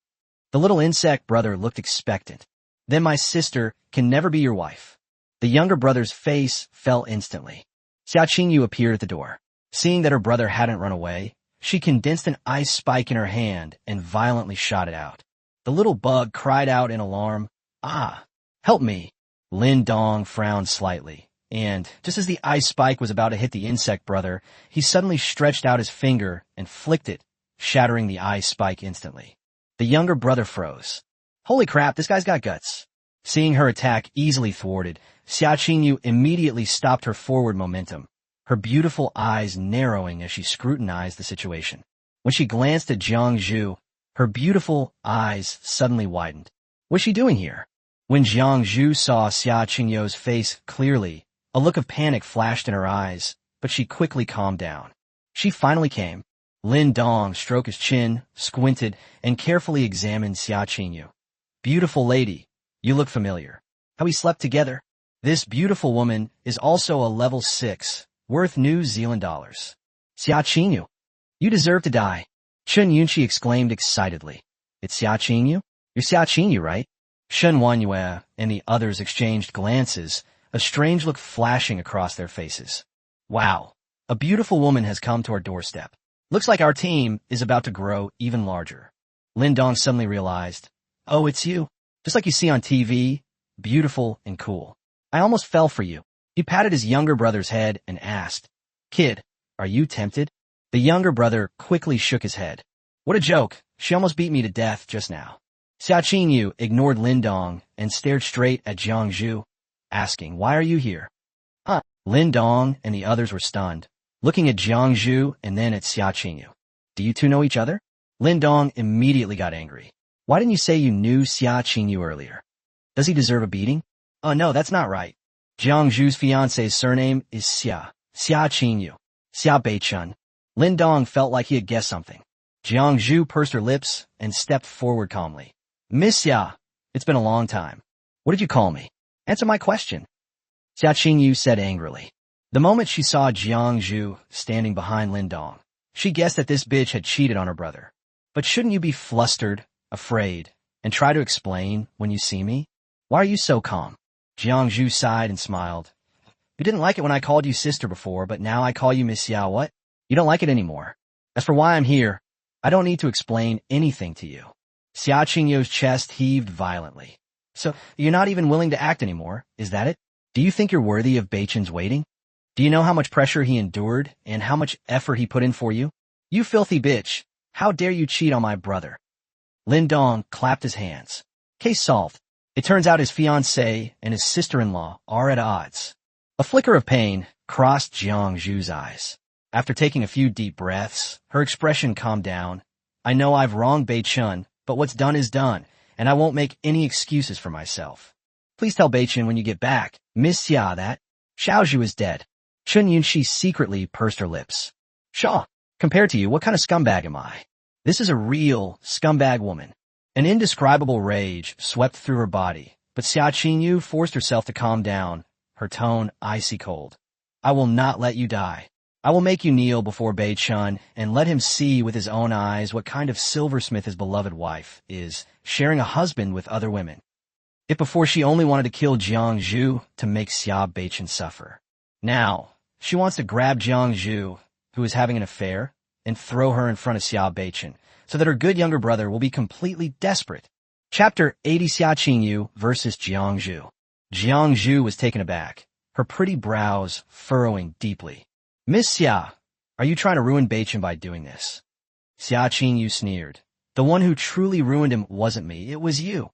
The little insect brother looked expectant. Then my sister can never be your wife. The younger brother's face fell instantly. Xia Qingyu appeared at the door. Seeing that her brother hadn't run away, she condensed an ice spike in her hand and violently shot it out. The little bug cried out in alarm, Ah, help me. Lin Dong frowned slightly, and just as the ice spike was about to hit the insect brother, he suddenly stretched out his finger and flicked it, shattering the ice spike instantly. The younger brother froze. Holy crap, this guy's got guts. Seeing her attack easily thwarted, Xia Qingyu immediately stopped her forward momentum, her beautiful eyes narrowing as she scrutinized the situation. When she glanced at Jiang Zhu, her beautiful eyes suddenly widened. What's she doing here? When Jiang Zhu saw Xia Qingyu's face clearly, a look of panic flashed in her eyes, but she quickly calmed down. She finally came. Lin Dong stroked his chin, squinted, and carefully examined Xia Qingyu. Beautiful lady, you look familiar. How we slept together? This beautiful woman is also a level 6, worth New Zealand dollars. Xia Qingyu, you deserve to die. Chen Yunqi exclaimed excitedly. It's Xia Qingyu? You're Xia Qingyu, right? Shen Wanyue and the others exchanged glances, a strange look flashing across their faces. Wow, a beautiful woman has come to our doorstep. Looks like our team is about to grow even larger. Lin Dong suddenly realized, oh, it's you. Just like you see on TV, beautiful and cool. I almost fell for you. He patted his younger brother's head and asked, Kid, are you tempted? The younger brother quickly shook his head. What a joke. She almost beat me to death just now. Xia Qingyu ignored Lin Dong and stared straight at Jiang Zhu, asking, why are you here? Huh? Lin Dong and the others were stunned, looking at Jiang Zhu and then at Xia Qingyu. Do you two know each other? Lin Dong immediately got angry. Why didn't you say you knew Xia Qingyu earlier? Does he deserve a beating? Oh no, that's not right. Jiang Zhu's fiance's surname is Xia Qingyu, Xia Beichun. Lin Dong felt like he had guessed something. Jiang Zhu pursed her lips and stepped forward calmly. Miss Xia, it's been a long time. What did you call me? Answer my question. Xia Qingyu said angrily. The moment she saw Jiang Zhu standing behind Lin Dong, she guessed that this bitch had cheated on her brother. But shouldn't you be flustered, afraid, and try to explain when you see me? Why are you so calm? Jiang Zhu sighed and smiled. You didn't like it when I called you sister before, but now I call you Miss Xia what? You don't like it anymore. As for why I'm here, I don't need to explain anything to you. Xia Qingyu's chest heaved violently. So, you're not even willing to act anymore, is that it? Do you think you're worthy of Beichun's waiting? Do you know how much pressure he endured and how much effort he put in for you? You filthy bitch, how dare you cheat on my brother? Lin Dong clapped his hands. Case solved. It turns out his fiancée and his sister-in-law are at odds. A flicker of pain crossed Jiang Zhu's eyes. After taking a few deep breaths, her expression calmed down. I know I've wronged Beichun, but what's done is done, and I won't make any excuses for myself. Please tell Beichun when you get back, Miss Xia, that Xiaozhu is dead. Chen Yunqi secretly pursed her lips. Shaw, compared to you, what kind of scumbag am I? This is a real scumbag woman. An indescribable rage swept through her body, but Xia Qingyu forced herself to calm down, her tone icy cold. I will not let you die. I will make you kneel before Beichun and let him see with his own eyes what kind of silversmith his beloved wife is, sharing a husband with other women. If before she only wanted to kill Jiang Zhu to make Xia Beichun suffer. Now, she wants to grab Jiang Zhu, who is having an affair, and throw her in front of Xia Beichun, so that her good younger brother will be completely desperate. Chapter 80 Xia Qingyu versus Jiang Zhu. Jiang Zhu was taken aback, her pretty brows furrowing deeply. Miss Xia, are you trying to ruin Beichun by doing this? Xia Qingyu sneered. The one who truly ruined him wasn't me, it was you.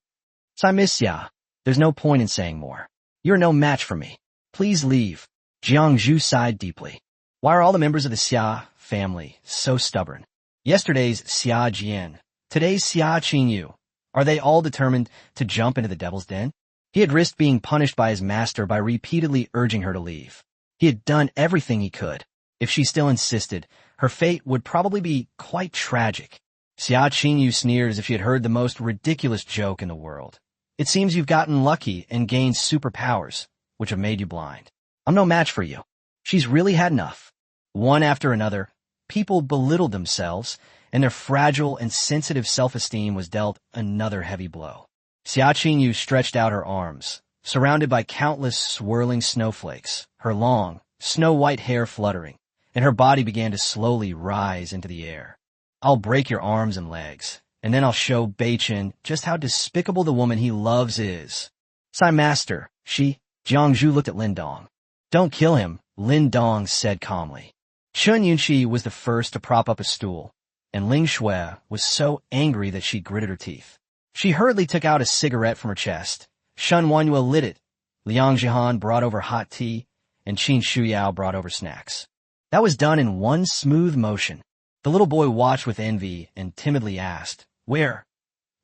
So Miss Xia, there's no point in saying more. You're no match for me. Please leave. Jiangzhu sighed deeply. Why are all the members of the Xia family so stubborn? Yesterday's Xia Jian, today's Xia Qingyu. Are they all determined to jump into the devil's den? He had risked being punished by his master by repeatedly urging her to leave. He had done everything he could. If she still insisted, her fate would probably be quite tragic. Xia Qingyu sneered as if she had heard the most ridiculous joke in the world. It seems you've gotten lucky and gained superpowers, which have made you blind. I'm no match for you. She's really had enough. One after another, people belittled themselves, and their fragile and sensitive self-esteem was dealt another heavy blow. Xia Qingyu stretched out her arms, surrounded by countless swirling snowflakes, her long, snow-white hair fluttering, and her body began to slowly rise into the air. I'll break your arms and legs, and then I'll show Beichen just how despicable the woman he loves is. Sai Master, Jiangzhu looked at Lin Dong. Don't kill him, Lin Dong said calmly. Chun Yunqi was the first to prop up a stool, and Ling Shui was so angry that she gritted her teeth. She hurriedly took out a cigarette from her chest. Shun Wanyue lit it. Liang Jihan brought over hot tea, and Qin Shuyao brought over snacks. That was done in one smooth motion. The little boy watched with envy and timidly asked, Where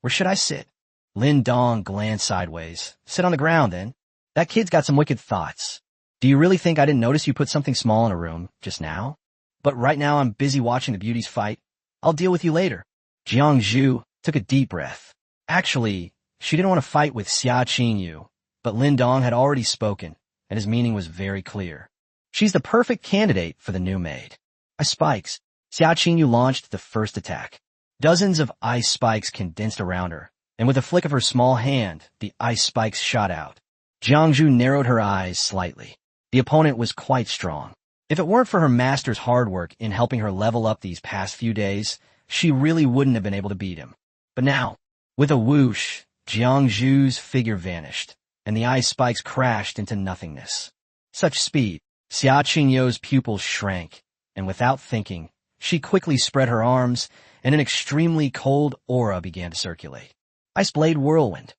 should I sit? Lin Dong glanced sideways. Sit on the ground, then. That kid's got some wicked thoughts. Do you really think I didn't notice you put something small in a room just now? But right now I'm busy watching the beauties fight. I'll deal with you later. Jiangzhu took a deep breath. Actually, she didn't want to fight with Xia Qingyu, but Lin Dong had already spoken, and his meaning was very clear. She's the perfect candidate for the new maid. Ice spikes. Xia Qingyu launched the first attack. Dozens of ice spikes condensed around her, and with a flick of her small hand, the ice spikes shot out. Jiangzhu narrowed her eyes slightly. The opponent was quite strong. If it weren't for her master's hard work in helping her level up these past few days, she really wouldn't have been able to beat him. But now, with a whoosh, Jiangzhu's figure vanished, and the ice spikes crashed into nothingness. Such speed, Xia Qingyu's pupils shrank, and without thinking, she quickly spread her arms, and an extremely cold aura began to circulate. Ice Blade Whirlwind.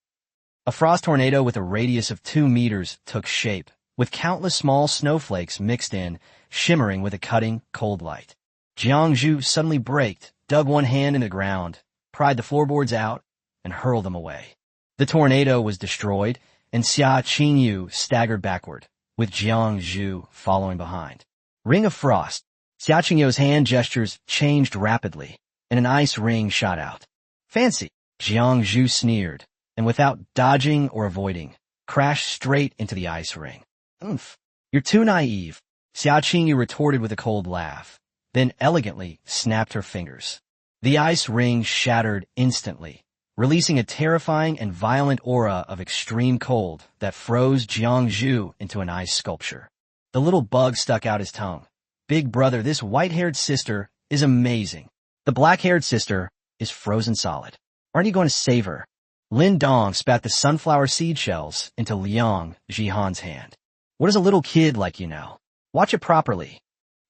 A frost tornado with a radius of 2 meters took shape, with countless small snowflakes mixed in, shimmering with a cutting, cold light. Jiangzhu suddenly braked, dug one hand in the ground, pried the floorboards out, and hurled them away. The tornado was destroyed, and Xia Qingyu staggered backward, with Jiangzhu following behind. Ring of Frost. Xia Qingyu's hand gestures changed rapidly, and an ice ring shot out. Fancy, Jiangzhu sneered, and without dodging or avoiding, crashed straight into the ice ring. Oomph, you're too naive, Xia Qingyu retorted with a cold laugh, then elegantly snapped her fingers. The ice ring shattered instantly, releasing a terrifying and violent aura of extreme cold that froze Jiangzhu into an ice sculpture. The little bug stuck out his tongue. Big brother, this white-haired sister is amazing. The black-haired sister is frozen solid. Aren't you going to save her? Lin Dong spat the sunflower seed shells into Liang Jihan's hand. What does a little kid like you know? Watch it properly.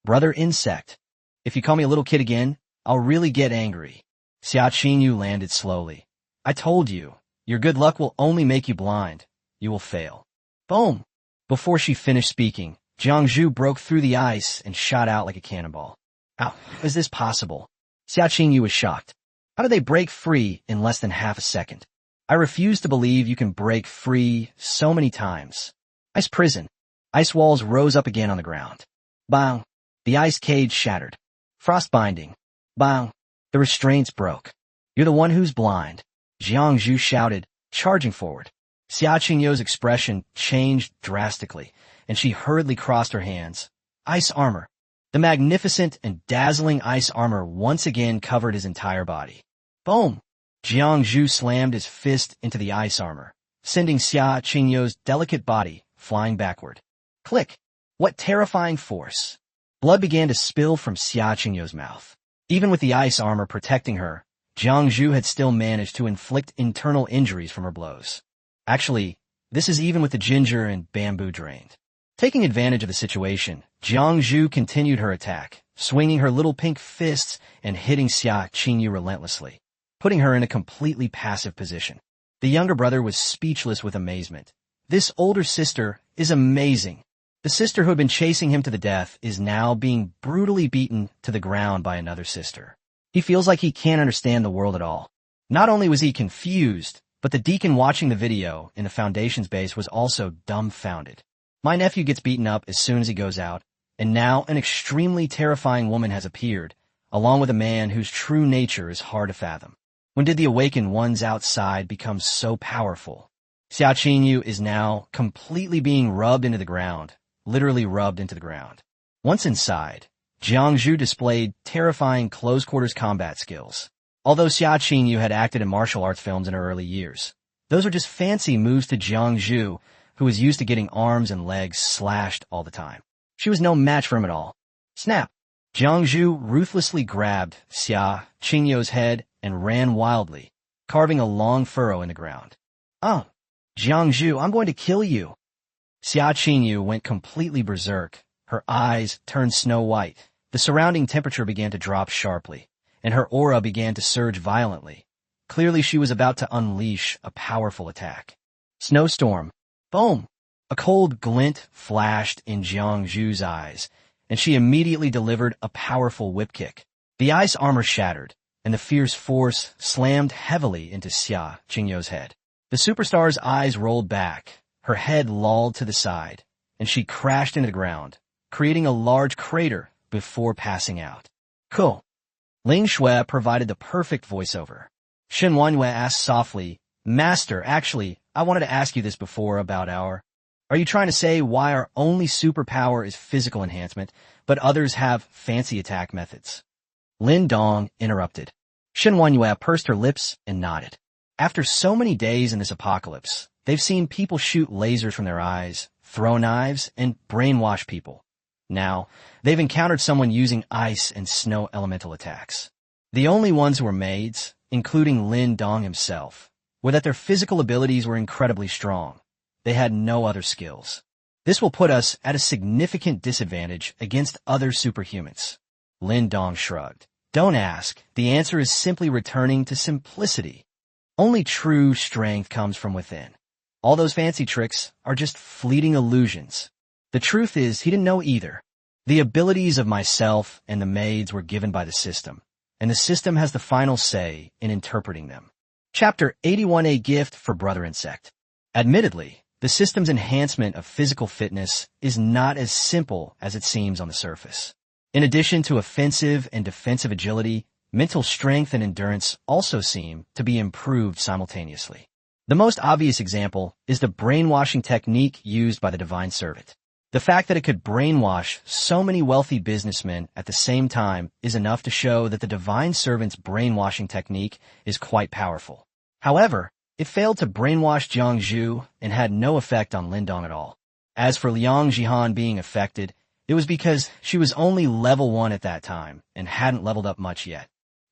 Brother insect. If you call me a little kid again, I'll really get angry. Xia Qingyu landed slowly. I told you, your good luck will only make you blind. You will fail. Boom! Before she finished speaking, Jiangzhu broke through the ice and shot out like a cannonball. How is this possible? Xia Qingyu was shocked. How did they break free in less than half a second? I refuse to believe you can break free so many times. Ice prison. Ice walls rose up again on the ground. Bang! The ice cage shattered. Frost binding. Bang! The restraints broke. You're the one who's blind. Jiangzhu shouted, charging forward. Xia Qingyu's expression changed drastically, and she hurriedly crossed her hands. Ice armor. The magnificent and dazzling ice armor once again covered his entire body. Boom! Jiangzhu slammed his fist into the ice armor, sending Xia Qingyu's delicate body flying backward. Click! What terrifying force! Blood began to spill from Xia Qingyu's mouth. Even with the ice armor protecting her, Jiangzhu had still managed to inflict internal injuries from her blows. Actually, this is even with the ginger and bamboo drained. Taking advantage of the situation, Jiangzhu continued her attack, swinging her little pink fists and hitting Xia Qingyu relentlessly, putting her in a completely passive position. The younger brother was speechless with amazement. This older sister is amazing. The sister who had been chasing him to the death is now being brutally beaten to the ground by another sister. He feels like he can't understand the world at all. Not only was he confused, but the deacon watching the video in the Foundation's base was also dumbfounded. My nephew gets beaten up as soon as he goes out, and now an extremely terrifying woman has appeared, along with a man whose true nature is hard to fathom. When did the awakened ones outside become so powerful? Xia Qingyu is now completely being rubbed into the ground, literally rubbed into the ground. Once inside, Jiangzhu displayed terrifying close-quarters combat skills. Although Xia Qingyu had acted in martial arts films in her early years, those are just fancy moves to Jiangzhu, who was used to getting arms and legs slashed all the time. She was no match for him at all. Snap! Jiangzhu ruthlessly grabbed Xia Qingyu's head and ran wildly, carving a long furrow in the ground. Oh, Jiangzhu, I'm going to kill you. Xia Qingyu went completely berserk. Her eyes turned snow white. The surrounding temperature began to drop sharply, and her aura began to surge violently. Clearly she was about to unleash a powerful attack. Snowstorm. Boom! A cold glint flashed in Jiangzhu's eyes, and she immediately delivered a powerful whip kick. The ice armor shattered, and the fierce force slammed heavily into Xia Qingyu's head. The superstar's eyes rolled back, her head lolled to the side, and she crashed into the ground, creating a large crater before passing out. Cool. Ling Shui provided the perfect voiceover. Shen Wanyue asked softly, Master, actually, I wanted to ask you this before about our... Are you trying to say why our only superpower is physical enhancement, but others have fancy attack methods? Lin Dong interrupted. Shen Wanyue pursed her lips and nodded. After so many days in this apocalypse, they've seen people shoot lasers from their eyes, throw knives, and brainwash people. Now, they've encountered someone using ice and snow elemental attacks. The only ones who were maids, including Lin Dong himself, were that their physical abilities were incredibly strong. They had no other skills. This will put us at a significant disadvantage against other superhumans. Lin Dong shrugged. Don't ask. The answer is simply returning to simplicity. Only true strength comes from within. All those fancy tricks are just fleeting illusions. The truth is, he didn't know either. The abilities of myself and the maids were given by the system, and the system has the final say in interpreting them. Chapter 81, A Gift for Brother Insect. Admittedly, the system's enhancement of physical fitness is not as simple as it seems on the surface. In addition to offensive and defensive agility, mental strength and endurance also seem to be improved simultaneously. The most obvious example is the brainwashing technique used by the Divine Servant. The fact that it could brainwash so many wealthy businessmen at the same time is enough to show that the Divine Servant's brainwashing technique is quite powerful. However, it failed to brainwash Jiangzhu and had no effect on Lin Dong at all. As for Liang Jihan being affected, it was because she was only level 1 at that time and hadn't leveled up much yet.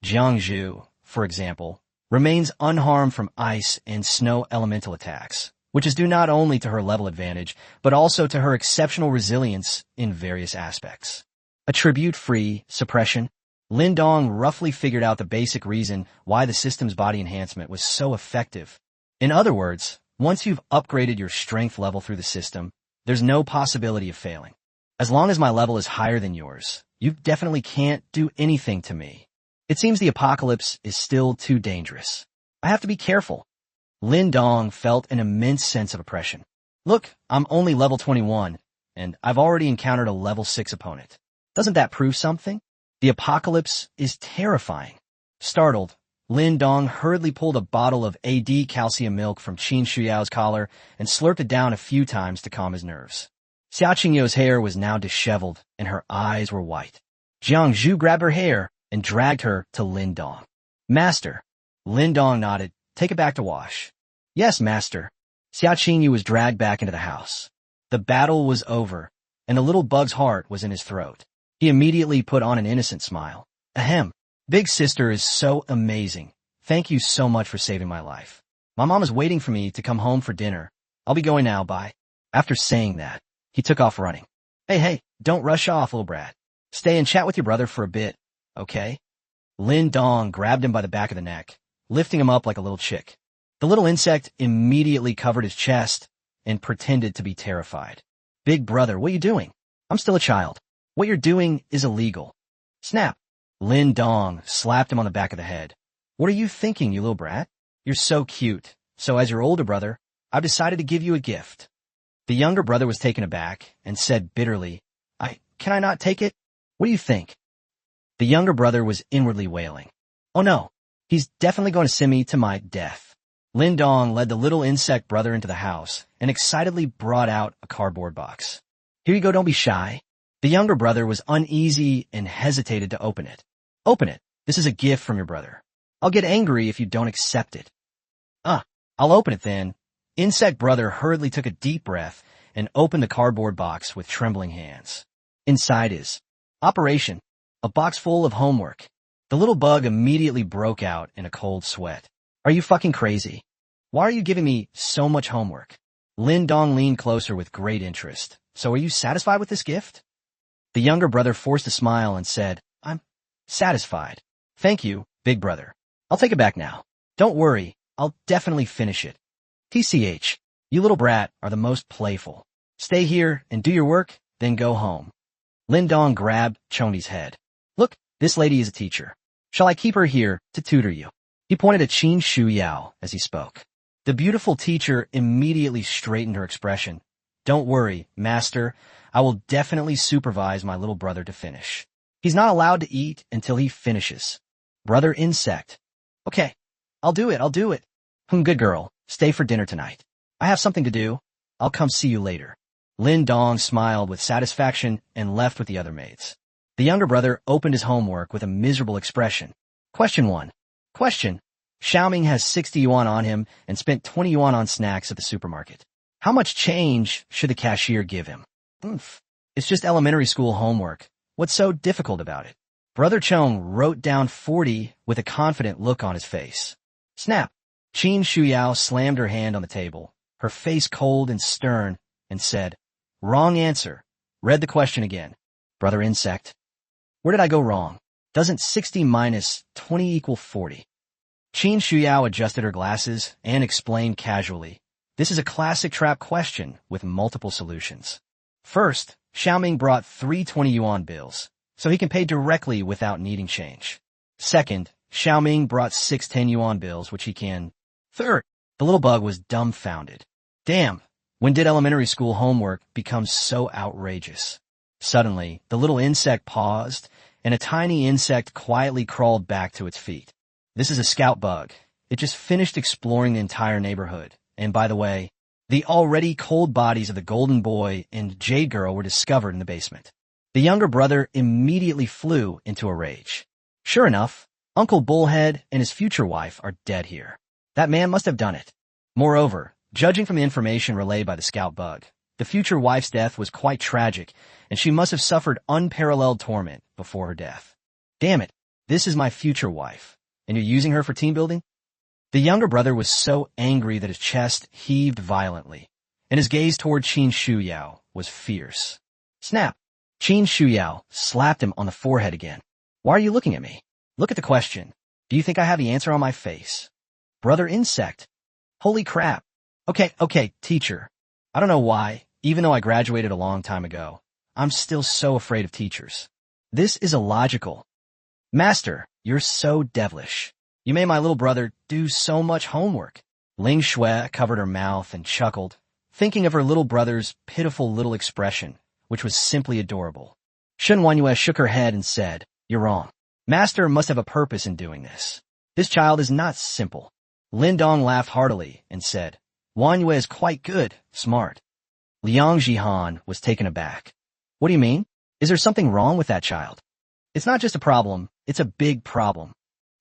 Jiangzhu, for example, remains unharmed from ice and snow elemental attacks, which is due not only to her level advantage, but also to her exceptional resilience in various aspects. Attribute-free suppression. Lin Dong roughly figured out the basic reason why the system's body enhancement was so effective. In other words, once you've upgraded your strength level through the system, there's no possibility of failing. As long as my level is higher than yours, you definitely can't do anything to me. It seems the apocalypse is still too dangerous. I have to be careful. Lin Dong felt an immense sense of oppression. Look, I'm only level 21, and I've already encountered a level 6 opponent. Doesn't that prove something? The apocalypse is terrifying. Startled, Lin Dong hurriedly pulled a bottle of AD calcium milk from Qin Shuyao's collar and slurped it down a few times to calm his nerves. Xia Qingyu's hair was now disheveled, and her eyes were white. Jiangzhu grabbed her hair and dragged her to Lin Dong. Master. Lin Dong nodded. Take it back to wash. Yes, master. Xia Qingyu was dragged back into the house. The battle was over, and the little bug's heart was in his throat. He immediately put on an innocent smile. Ahem. Big sister is so amazing. Thank you so much for saving my life. My mom is waiting for me to come home for dinner. I'll be going now, bye. After saying that, he took off running. Hey, don't rush off, little brat. Stay and chat with your brother for a bit, okay? Lin Dong grabbed him by the back of the neck, lifting him up like a little chick. The little insect immediately covered his chest and pretended to be terrified. Big brother, what are you doing? I'm still a child. What you're doing is illegal. Snap. Lin Dong slapped him on the back of the head. What are you thinking, you little brat? You're so cute. So as your older brother, I've decided to give you a gift. The younger brother was taken aback and said bitterly, Can I not take it? What do you think? The younger brother was inwardly wailing. Oh no, he's definitely going to send me to my death. Lin Dong led the little insect brother into the house and excitedly brought out a cardboard box. Here you go, don't be shy. The younger brother was uneasy and hesitated to open it. Open it. This is a gift from your brother. I'll get angry if you don't accept it. I'll open it then. Insect brother hurriedly took a deep breath and opened the cardboard box with trembling hands. Inside is Operation, a box full of homework. The little bug immediately broke out in a cold sweat. Are you fucking crazy? Why are you giving me so much homework? Lin Dong leaned closer with great interest. So are you satisfied with this gift? The younger brother forced a smile and said, I'm satisfied. Thank you, big brother. I'll take it back now. Don't worry, I'll definitely finish it. TCH, you little brat are the most playful. Stay here and do your work, then go home. Lin Dong grabbed Choni's head. Look, this lady is a teacher. Shall I keep her here to tutor you? He pointed at Qin Shu Yao as he spoke. The beautiful teacher immediately straightened her expression. Don't worry, master. I will definitely supervise my little brother to finish. He's not allowed to eat until he finishes. Brother insect. Okay, I'll do it. Good girl. Stay for dinner tonight. I have something to do. I'll come see you later. Lin Dong smiled with satisfaction and left with the other maids. The younger brother opened his homework with a miserable expression. Question 1. Question. Xiaoming has 60 yuan on him and spent 20 yuan on snacks at the supermarket. How much change should the cashier give him? It's just elementary school homework. What's so difficult about it? Brother Chong wrote down 40 with a confident look on his face. Snap. Qin Shuyao slammed her hand on the table, her face cold and stern, and said, Wrong answer. Read the question again. Brother insect. Where did I go wrong? Doesn't 60 minus 20 equal 40? Qin Shuyao adjusted her glasses and explained casually. This is a classic trap question with multiple solutions. First, Xiaoming brought 3 20 yuan bills, so he can pay directly without needing change. Second, Xiaoming brought 6 10 yuan bills, which he can. Third, the little bug was dumbfounded. Damn, when did elementary school homework become so outrageous? Suddenly, the little insect paused, and a tiny insect quietly crawled back to its feet. This is a scout bug. It just finished exploring the entire neighborhood. And by the way, the already cold bodies of the golden boy and jade girl were discovered in the basement. The younger brother immediately flew into a rage. Sure enough, Uncle Bullhead and his future wife are dead here. That man must have done it. Moreover, judging from the information relayed by the scout bug, the future wife's death was quite tragic, and she must have suffered unparalleled torment before her death. Damn it, this is my future wife, and you're using her for team building? The younger brother was so angry that his chest heaved violently, and his gaze toward Qin Shuyao was fierce. Snap! Qin Shuyao slapped him on the forehead again. Why are you looking at me? Look at the question. Do you think I have the answer on my face? Brother insect. Holy crap. Okay, teacher. I don't know why, even though I graduated a long time ago, I'm still so afraid of teachers. This is illogical. Master, you're so devilish. You made my little brother do so much homework. Ling Shui covered her mouth and chuckled, thinking of her little brother's pitiful little expression, which was simply adorable. Shen Wanyue shook her head and said, You're wrong. Master must have a purpose in doing this. This child is not simple. Lin Dong laughed heartily and said, Wanyue is quite good, smart. Liang Jihan was taken aback. What do you mean? Is there something wrong with that child? It's not just a problem, it's a big problem.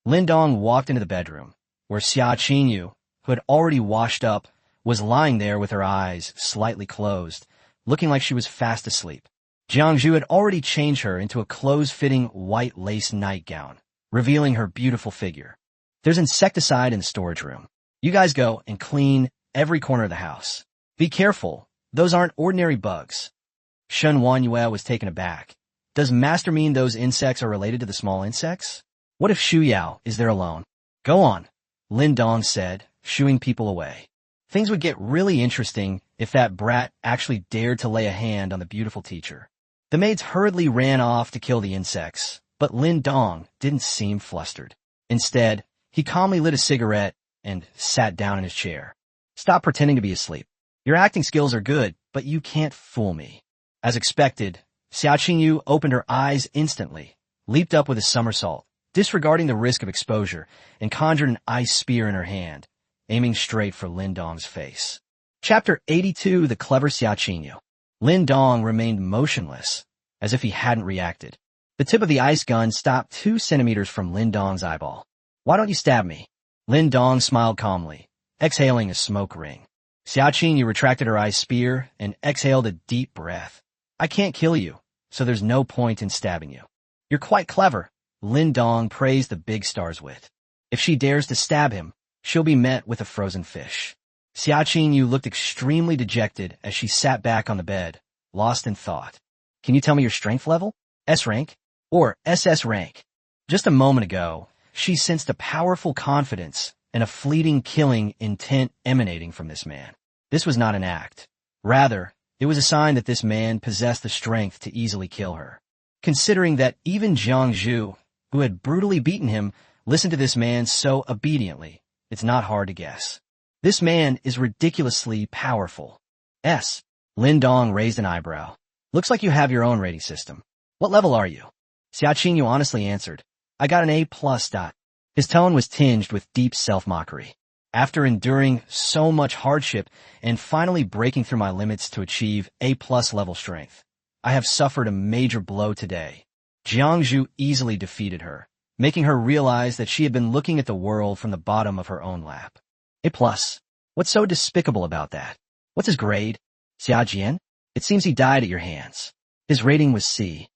Lin Dong walked into the bedroom, where Xia Qinyu, who had already washed up, was lying there with her eyes slightly closed, looking like she was fast asleep. Jiangzhu had already changed her into a close-fitting white lace nightgown, revealing her beautiful figure. There's insecticide in the storage room. You guys go and clean every corner of the house. Be careful, those aren't ordinary bugs. Shen Wanyue was taken aback. Does Master mean those insects are related to the small insects? What if Shu Yao is there alone? Go on, Lin Dong said, shooing people away. Things would get really interesting if that brat actually dared to lay a hand on the beautiful teacher. The maids hurriedly ran off to kill the insects, but Lin Dong didn't seem flustered. Instead, he calmly lit a cigarette and sat down in his chair. Stop pretending to be asleep. Your acting skills are good, but you can't fool me. As expected, Xia Qingyu opened her eyes instantly, leaped up with a somersault, disregarding the risk of exposure, and conjured an ice spear in her hand, aiming straight for Lin Dong's face. Chapter 82, The Clever Xia Qingyu. Lin Dong remained motionless, as if he hadn't reacted. The tip of the ice gun stopped 2 centimeters from Lin Dong's eyeball. Why don't you stab me? Lin Dong smiled calmly, exhaling a smoke ring. Xia Qingyu retracted her ice spear and exhaled a deep breath. I can't kill you, so there's no point in stabbing you. You're quite clever, Lin Dong praised the big star's wit. If she dares to stab him, she'll be met with a frozen fish. Xia Qingyu looked extremely dejected as she sat back on the bed, lost in thought. Can you tell me your strength level? S rank? Or SS rank? Just a moment ago, she sensed a powerful confidence and a fleeting killing intent emanating from this man. This was not an act. Rather, it was a sign that this man possessed the strength to easily kill her. Considering that even Jiang Zhu, who had brutally beaten him, listened to this man so obediently, it's not hard to guess. This man is ridiculously powerful. S. Lin Dong raised an eyebrow. Looks like you have your own rating system. What level are you? Xia Qingyu honestly answered. I got an A+. His tone was tinged with deep self-mockery. After enduring so much hardship and finally breaking through my limits to achieve A+ level strength, I have suffered a major blow today. Jiang Zhu easily defeated her, making her realize that she had been looking at the world from the bottom of her own lap. A+. What's so despicable about that? What's his grade? Xia Jian? It seems he died at your hands. His rating was C.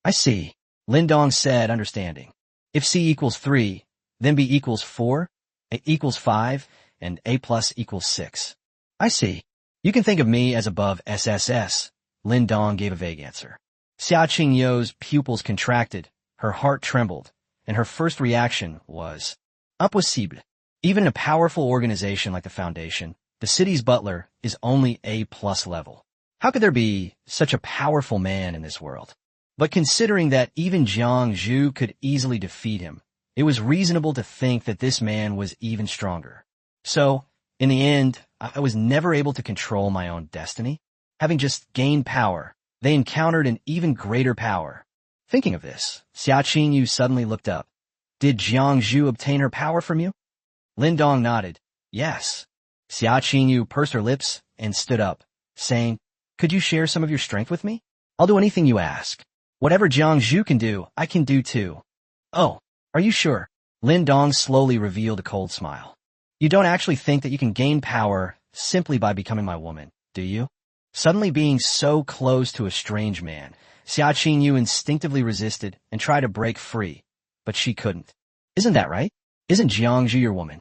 I see, Lin Dong said, understanding. If C equals 3, then B equals 4, A equals 5, and A+ equals 6. I see. You can think of me as above SSS, Lin Dong gave a vague answer. Xia Qingyu's pupils contracted, her heart trembled, and her first reaction was, impossible. Even in a powerful organization like the Foundation, the city's butler is only A+ level. How could there be such a powerful man in this world? But considering that even Jiang Zhu could easily defeat him, it was reasonable to think that this man was even stronger. So, in the end, I was never able to control my own destiny. Having just gained power, they encountered an even greater power. Thinking of this, Xia Qingyu suddenly looked up. Did Jiang Zhu obtain her power from you? Lin Dong nodded. Yes. Xia Qingyu pursed her lips and stood up, saying, Could you share some of your strength with me? I'll do anything you ask. Whatever Jiang Zhu can do, I can do too. Oh, are you sure? Lin Dong slowly revealed a cold smile. You don't actually think that you can gain power simply by becoming my woman, do you? Suddenly being so close to a strange man, Xia Qingyu instinctively resisted and tried to break free, but she couldn't. Isn't that right? Isn't Jiang Zhu your woman?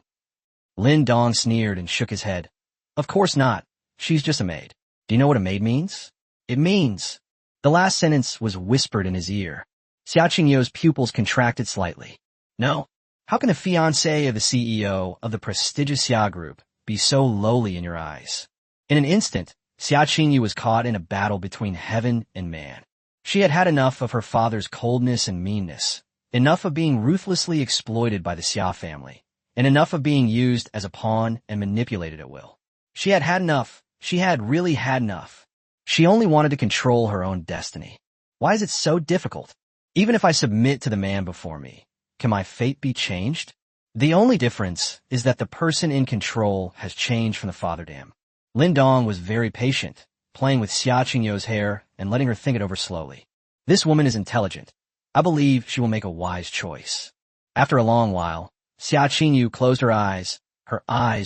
Lin Dong sneered and shook his head. Of course not. She's just a maid. Do you know what a maid means? It means... The last sentence was whispered in his ear. Xia Qingyu's pupils contracted slightly. No. How can the fiancé of the CEO of the prestigious Xia Group be so lowly in your eyes? In an instant, Xia Qingyu was caught in a battle between heaven and man. She had had enough of her father's coldness and meanness, enough of being ruthlessly exploited by the Xia family, and enough of being used as a pawn and manipulated at will. She had had enough. She had really had enough. She only wanted to control her own destiny. Why is it so difficult? Even if I submit to the man before me, can my fate be changed? The only difference is that the person in control has changed from the father dam. Lin Dong was very patient, playing with Xia Qingyu's hair and letting her think it over slowly. This woman is intelligent. I believe she will make a wise choice. After a long while, Xia Qingyu closed her eyes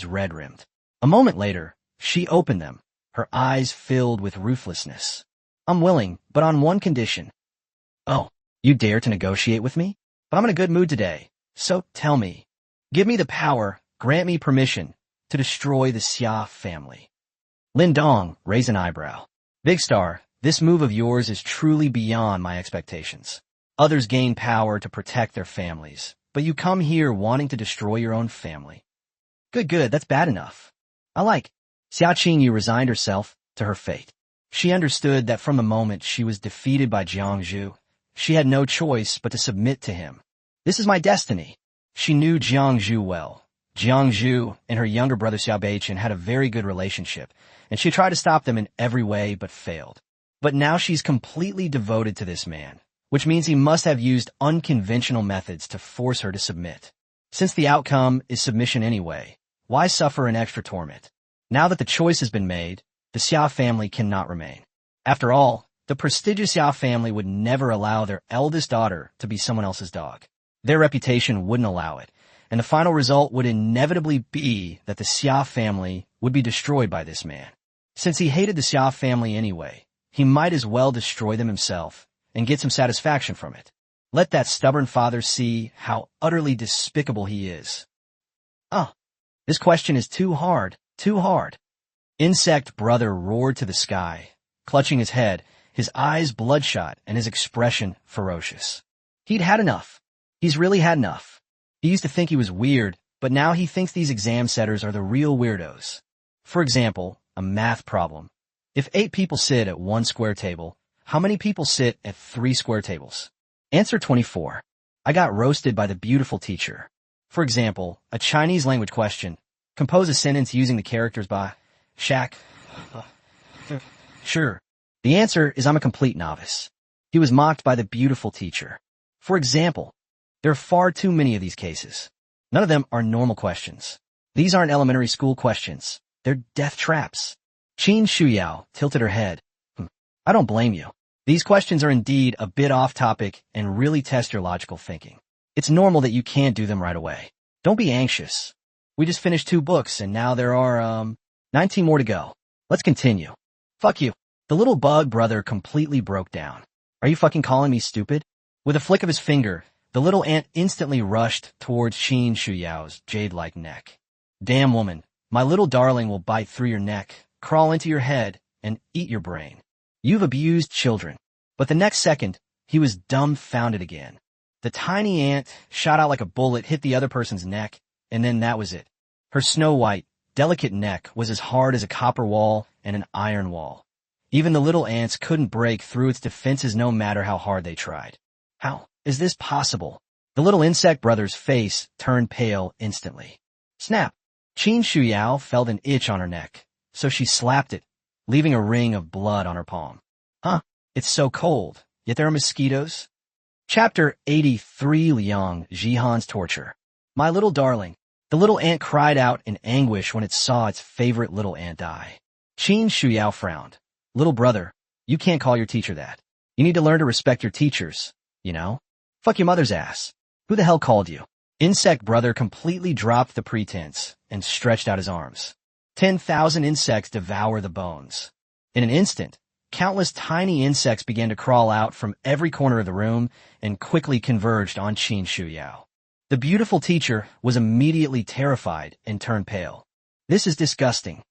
red-rimmed. A moment later, she opened them, her eyes filled with ruthlessness. I'm willing, but on one condition. Oh, you dare to negotiate with me? But I'm in a good mood today, so tell me. Give me the power, grant me permission, to destroy the Xia family. Lin Dong raised an eyebrow. Big Star, this move of yours is truly beyond my expectations. Others gain power to protect their families, but you come here wanting to destroy your own family. Good, that's bad enough. I like Xia Qingyu resigned herself to her fate. She understood that from the moment she was defeated by Jiangzhu, she had no choice but to submit to him. This is my destiny. She knew Jiangzhu well. Jiangzhu and her younger brother Xiao Beichen had a very good relationship, and she tried to stop them in every way but failed. But now she's completely devoted to this man, which means he must have used unconventional methods to force her to submit. Since the outcome is submission anyway, why suffer an extra torment? Now that the choice has been made, the Xia family cannot remain. After all, the prestigious Xia family would never allow their eldest daughter to be someone else's dog. Their reputation wouldn't allow it, and the final result would inevitably be that the Xia family would be destroyed by this man. Since he hated the Xia family anyway, he might as well destroy them himself and get some satisfaction from it. Let that stubborn father see how utterly despicable he is. Oh, this question is too hard, too hard. Insect brother roared to the sky, clutching his head, his eyes bloodshot and his expression ferocious. He'd had enough. He's really had enough. He used to think he was weird, but now he thinks these exam setters are the real weirdos. For example, a math problem. If 8 people sit at 1 square table, how many people sit at 3 square tables? Answer 24. I got roasted by the beautiful teacher. For example, a Chinese language question. Compose a sentence using the characters by Shaq. Sure. The answer is I'm a complete novice. He was mocked by the beautiful teacher. For example, there are far too many of these cases. None of them are normal questions. These aren't elementary school questions. They're death traps. Qin Shuyao tilted her head. I don't blame you. These questions are indeed a bit off topic and really test your logical thinking. It's normal that you can't do them right away. Don't be anxious. We just finished 2 books and now there are, 19 more to go. Let's continue. Fuck you. The little bug brother completely broke down. Are you fucking calling me stupid? With a flick of his finger, the little ant instantly rushed towards Qin Shuyao's jade-like neck. Damn woman, my little darling will bite through your neck, crawl into your head, and eat your brain. You've abused children. But the next second, he was dumbfounded again. The tiny ant shot out like a bullet, hit the other person's neck, and then that was it. Her snow-white, delicate neck was as hard as a copper wall and an iron wall. Even the little ants couldn't break through its defenses no matter how hard they tried. How is this possible? The little insect brother's face turned pale instantly. Snap! Qin Shuyao felt an itch on her neck, so she slapped it, leaving a ring of blood on her palm. Huh? It's so cold, yet there are mosquitoes? Chapter 83 Liang Jihan's Torture. My little darling. The little ant cried out in anguish when it saw its favorite little ant die. Qin Shuyao frowned. Little brother, you can't call your teacher that. You need to learn to respect your teachers, you know? Fuck your mother's ass. Who the hell called you? Insect brother completely dropped the pretense and stretched out his arms. 10,000 insects devour the bones. In an instant, countless tiny insects began to crawl out from every corner of the room and quickly converged on Qin Shuyao. The beautiful teacher was immediately terrified and turned pale. This is disgusting.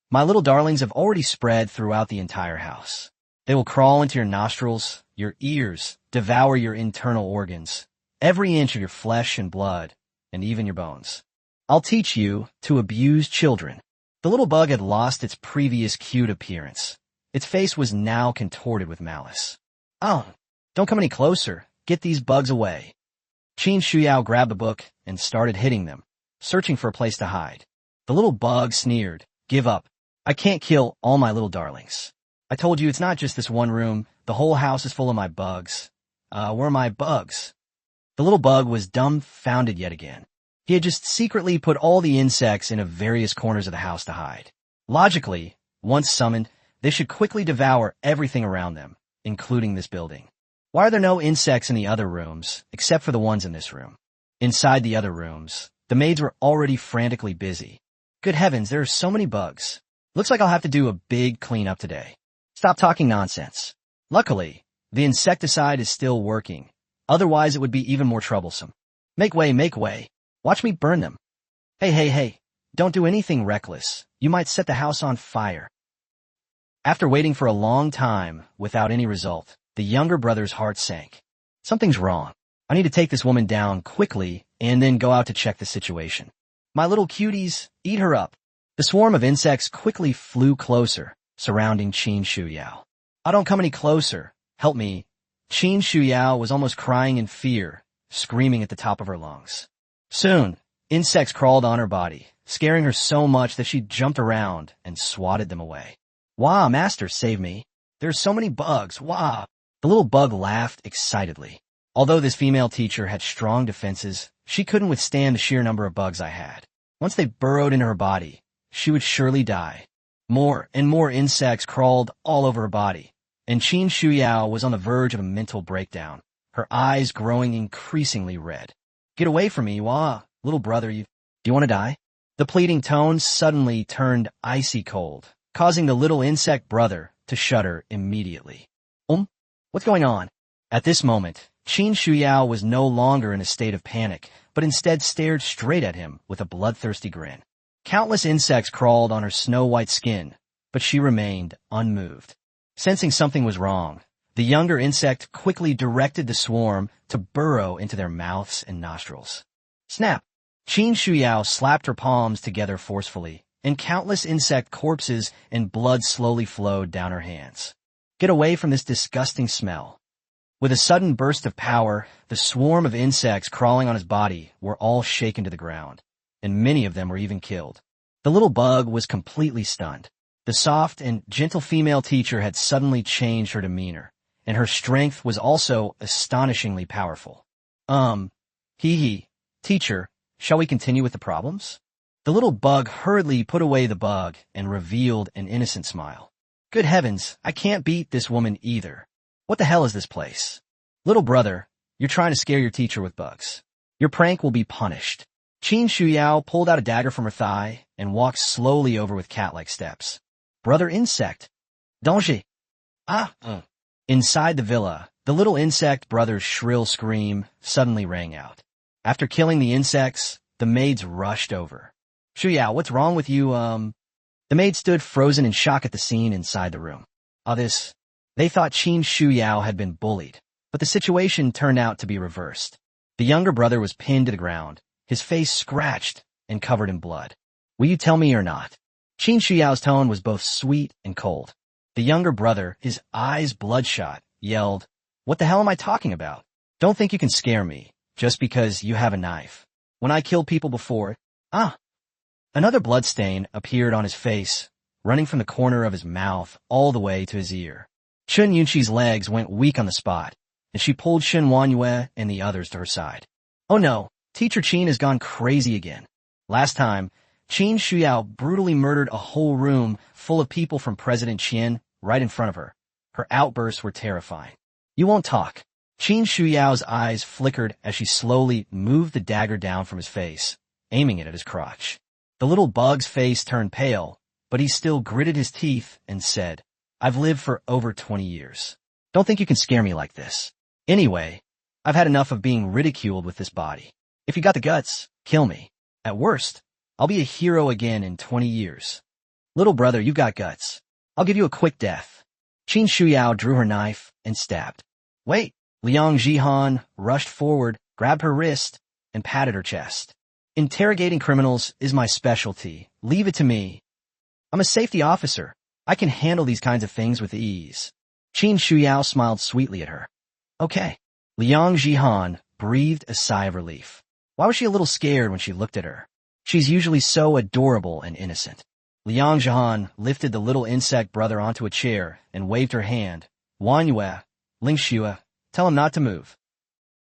My little darlings have already spread throughout the entire house. They will crawl into your nostrils, your ears, devour your internal organs, every inch of your flesh and blood, and even your bones. I'll teach you to abuse children. The little bug had lost its previous cute appearance. Its face was now contorted with malice. Oh, don't come any closer. Get these bugs away. Qin Shuyao grabbed the book and started hitting them, searching for a place to hide. The little bug sneered. Give up. I can't kill all my little darlings. I told you it's not just this one room. The whole house is full of my bugs. Where are my bugs? The little bug was dumbfounded yet again. He had just secretly put all the insects in various corners of the house to hide. Logically, once summoned, they should quickly devour everything around them, including this building. Why are there no insects in the other rooms, except for the ones in this room? Inside the other rooms, the maids were already frantically busy. Good heavens, there are so many bugs. Looks like I'll have to do a big cleanup today. Stop talking nonsense. Luckily, the insecticide is still working. Otherwise, it would be even more troublesome. Make way, make way. Watch me burn them. Hey. Don't do anything reckless. You might set the house on fire. After waiting for a long time without any result, the younger brother's heart sank. Something's wrong. I need to take this woman down quickly and then go out to check the situation. My little cuties, eat her up. The swarm of insects quickly flew closer, surrounding Qin Shuyao. "Oh, don't come any closer. Help me." Qin Shuyao was almost crying in fear, screaming at the top of her lungs. Soon, insects crawled on her body, scaring her so much that she jumped around and swatted them away. "Wah, master, save me. There's so many bugs, wah." The little bug laughed excitedly. "Although this female teacher had strong defenses, she couldn't withstand the sheer number of bugs I had. Once they burrowed into her body, she would surely die." More and more insects crawled all over her body, and Qin Shuyao was on the verge of a mental breakdown, her eyes growing increasingly red. "Get away from me, wah, little brother, do you want to die?" The pleading tones suddenly turned icy cold, causing the little insect brother to shudder immediately. What's going on?" At this moment, Qin Shuyao was no longer in a state of panic, but instead stared straight at him with a bloodthirsty grin. Countless insects crawled on her snow-white skin, but she remained unmoved. Sensing something was wrong, the younger insect quickly directed the swarm to burrow into their mouths and nostrils. Snap! Qin Shuyao slapped her palms together forcefully, and countless insect corpses and blood slowly flowed down her hands. "Get away from this disgusting smell." With a sudden burst of power, the swarm of insects crawling on his body were all shaken to the ground, and many of them were even killed. The little bug was completely stunned. The soft and gentle female teacher had suddenly changed her demeanor, and her strength was also astonishingly powerful. Teacher, shall we continue with the problems?" The little bug hurriedly put away the bug and revealed an innocent smile. "Good heavens, I can't beat this woman either. What the hell is this place?" "Little brother, you're trying to scare your teacher with bugs. Your prank will be punished." Qin Shuyao pulled out a dagger from her thigh and walked slowly over with cat-like steps. "Brother insect, danger!" Inside the villa, the little insect brother's shrill scream suddenly rang out. After killing the insects, the maids rushed over. "Shuyao, what's wrong with you, The maid stood frozen in shock at the scene inside the room. They thought Qin Shuyao had been bullied, but the situation turned out to be reversed. The younger brother was pinned to the ground, his face scratched and covered in blood. "Will you tell me or not?" Qin Shuyao's tone was both sweet and cold. The younger brother, his eyes bloodshot, yelled, "What the hell am I talking about? Don't think you can scare me, just because you have a knife. When I killed people before, Another bloodstain appeared on his face, running from the corner of his mouth all the way to his ear. Chun Yunqi's legs went weak on the spot, and she pulled Shen Wanyue and the others to her side. "Oh no, Teacher Qin has gone crazy again. Last time, Qin Shuyao brutally murdered a whole room full of people from President Qian right in front of her. Her outbursts were terrifying. You won't talk." Qin Shuyao's eyes flickered as she slowly moved the dagger down from his face, aiming it at his crotch. The little bug's face turned pale, but he still gritted his teeth and said, "I've lived for over 20 years. Don't think you can scare me like this. Anyway, I've had enough of being ridiculed with this body. If you got the guts, kill me. At worst, I'll be a hero again in 20 years. Little brother, you've got guts. I'll give you a quick death." Qin Shuyao drew her knife and stabbed. "Wait!" Liang Jihan rushed forward, grabbed her wrist, and patted her chest. "Interrogating criminals is my specialty. Leave it to me. I'm a safety officer. I can handle these kinds of things with ease." Qin Shuyao smiled sweetly at her. "Okay." Liang Jihan breathed a sigh of relief. Why was she a little scared when she looked at her? She's usually so adorable and innocent. Liang Jihan lifted the little insect brother onto a chair and waved her hand. "Wanyue, Lingxue, tell him not to move."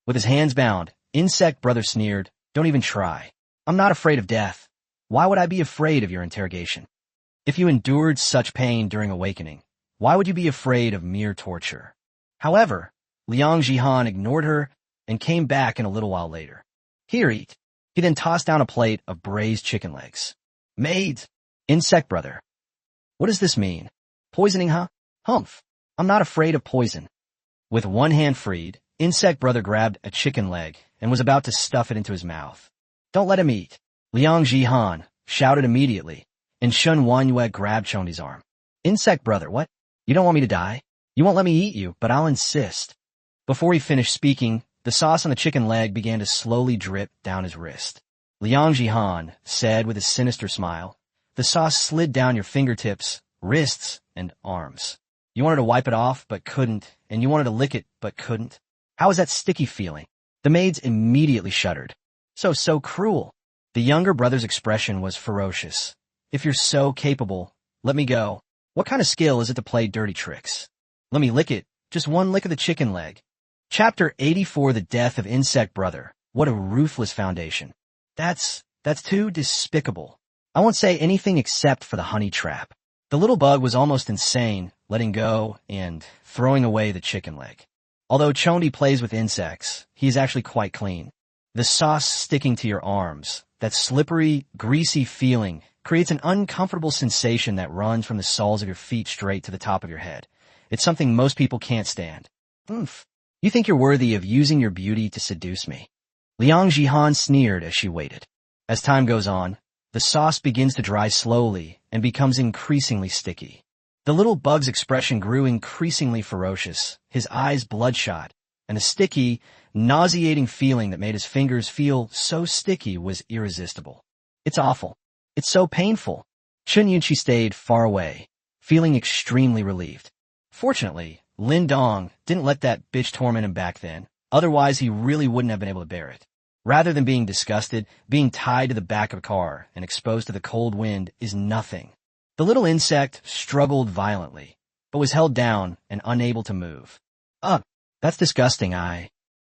With his hands bound, insect brother sneered, "Don't even try. I'm not afraid of death. Why would I be afraid of your interrogation? If you endured such pain during awakening, why would you be afraid of mere torture?" However, Liang Jihan ignored her and came back in a little while later. "Here, eat." He then tossed down a plate of braised chicken legs. "Maids!" Insect brother. "What does this mean? Poisoning, huh? Humph. I'm not afraid of poison." With one hand freed, insect brother grabbed a chicken leg and was about to stuff it into his mouth. "Don't let him eat." Liang Jihan shouted immediately, and Shun Wanyue grabbed Chondi's arm. "Insect brother, what? You don't want me to die? You won't let me eat you, but I'll insist." Before he finished speaking, the sauce on the chicken leg began to slowly drip down his wrist. Liang Jihan said with a sinister smile, The sauce slid down your fingertips, wrists, and arms. You wanted to wipe it off, but couldn't, and you wanted to lick it, but couldn't. How was that sticky feeling? The maids immediately shuddered. So cruel. The younger brother's expression was ferocious. If you're so capable, let me go. What kind of skill is it to play dirty tricks? Let me lick it. Just one lick of the chicken leg. Chapter 84, The Death of Insect Brother. What a ruthless foundation. That's too despicable. I won't say anything except for the honey trap. The little bug was almost insane, letting go and throwing away the chicken leg. Although Chondi plays with insects, he is actually quite clean. The sauce sticking to your arms, that slippery, greasy feeling, creates an uncomfortable sensation that runs from the soles of your feet straight to the top of your head. It's something most people can't stand. Oomph. You think you're worthy of using your beauty to seduce me? Liang Jihan sneered as she waited. As time goes on, the sauce begins to dry slowly and becomes increasingly sticky. The little bug's expression grew increasingly ferocious, his eyes bloodshot, and a sticky, nauseating feeling that made his fingers feel so sticky was irresistible. It's awful. It's so painful. Chun Yunchi stayed far away, feeling extremely relieved. Fortunately, Lin Dong didn't let that bitch torment him back then, otherwise he really wouldn't have been able to bear it. Rather than being disgusted, being tied to the back of a car and exposed to the cold wind is nothing. The little insect struggled violently, but was held down and unable to move. Ugh, that's disgusting,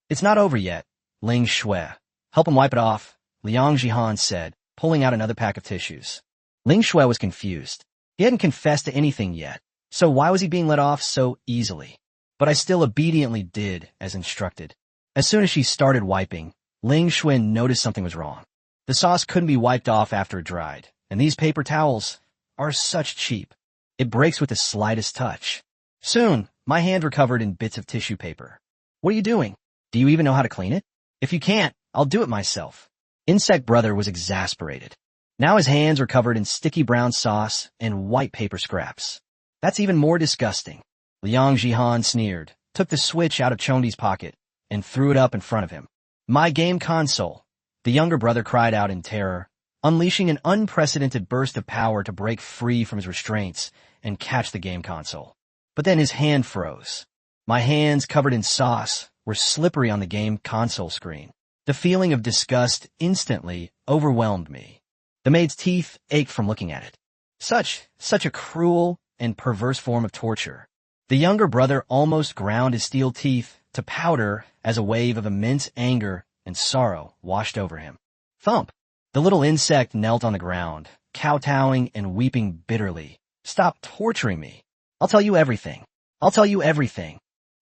It's not over yet, Ling Shui. Help him wipe it off, Liang Jihan said, pulling out another pack of tissues. Ling Shui was confused. He hadn't confessed to anything yet, so why was he being let off so easily? But I still obediently did as instructed. As soon as she started wiping, Ling Shui noticed something was wrong. The sauce couldn't be wiped off after it dried, and these paper towels are such cheap. It breaks with the slightest touch. Soon, my hand were covered in bits of tissue paper. What are you doing? Do you even know how to clean it? If you can't, I'll do it myself. Insect Brother was exasperated. Now his hands were covered in sticky brown sauce and white paper scraps. That's even more disgusting. Liang Jihan sneered, took the switch out of Chondi's pocket, and threw it up in front of him. My game console. The younger brother cried out in terror, unleashing an unprecedented burst of power to break free from his restraints and catch the game console. But then his hand froze. My hands, covered in sauce, were slippery on the game console screen. The feeling of disgust instantly overwhelmed me. The maid's teeth ached from looking at it. Such a cruel and perverse form of torture. The younger brother almost ground his steel teeth to powder as a wave of immense anger and sorrow washed over him. Thump! The little insect knelt on the ground, kowtowing and weeping bitterly. Stop torturing me. I'll tell you everything. I'll tell you everything.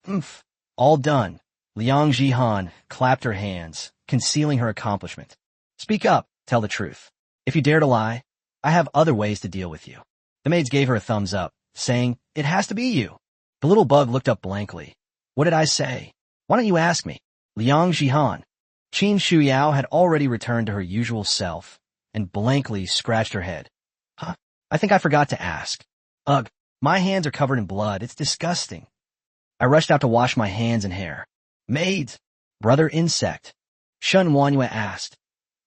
Oomph. All done. Liang Jihan clapped her hands, concealing her accomplishment. Speak up. Tell the truth. If you dare to lie, I have other ways to deal with you. The maids gave her a thumbs up, saying, It has to be you. The little bug looked up blankly. What did I say? Why don't you ask me? Liang Jihan. Qin Shuyao had already returned to her usual self and blankly scratched her head. Huh? I think I forgot to ask. Ugh, my hands are covered in blood. It's disgusting. I rushed out to wash my hands and hair. Maids! Brother Insect. Shun Wanyue asked.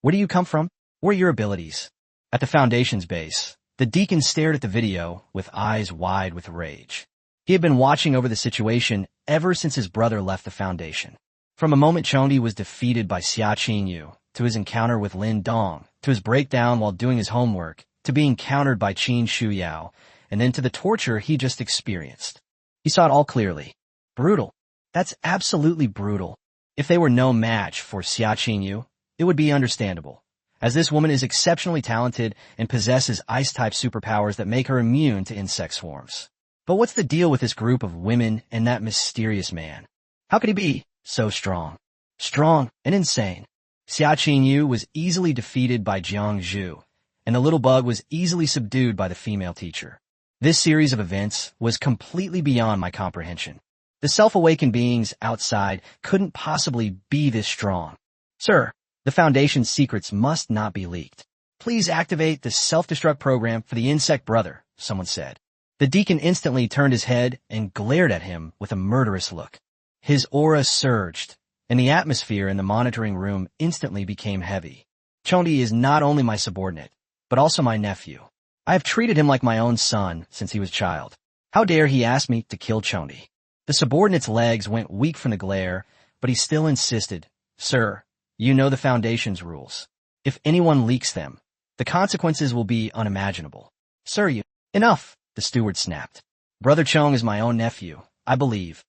Where do you come from? What are your abilities? At the Foundation's base, the deacon stared at the video with eyes wide with rage. He had been watching over the situation ever since his brother left the Foundation. From the moment Chondi was defeated by Xia Qinyu, to his encounter with Lin Dong, to his breakdown while doing his homework, to being countered by Qin Shuyao, and then to the torture he just experienced. He saw it all clearly. Brutal. That's absolutely brutal. If they were no match for Xia Qinyu, it would be understandable, as this woman is exceptionally talented and possesses ice-type superpowers that make her immune to insect swarms. But what's the deal with this group of women and that mysterious man? How could he be so strong? Strong and insane. Xia Qinyu was easily defeated by Jiang Zhu, and the little bug was easily subdued by the female teacher. This series of events was completely beyond my comprehension. The self-awakened beings outside couldn't possibly be this strong. Sir, the Foundation's secrets must not be leaked. Please activate the self-destruct program for the Insect Brother, someone said. The deacon instantly turned his head and glared at him with a murderous look. His aura surged, and the atmosphere in the monitoring room instantly became heavy. Chondi is not only my subordinate, but also my nephew. I have treated him like my own son since he was a child. How dare he ask me to kill Chondi? The subordinate's legs went weak from the glare, but he still insisted, Sir, you know the Foundation's rules. If anyone leaks them, the consequences will be unimaginable. Sir, you— Enough, the steward snapped. Brother Chong is my own nephew, I believe.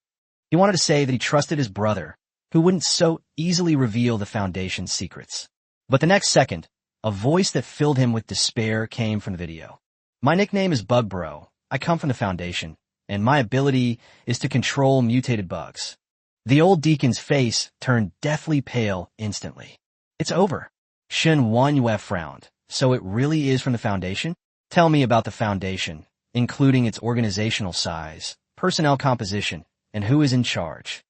He wanted to say that he trusted his brother, who wouldn't so easily reveal the Foundation's secrets. But the next second, a voice that filled him with despair came from the video. My nickname is Bug Bro. I come from the Foundation, and my ability is to control mutated bugs. The old deacon's face turned deathly pale instantly. It's over. Shen Wanyue frowned. So it really is from the Foundation? Tell me about the Foundation, including its organizational size, personnel composition, and who is in charge.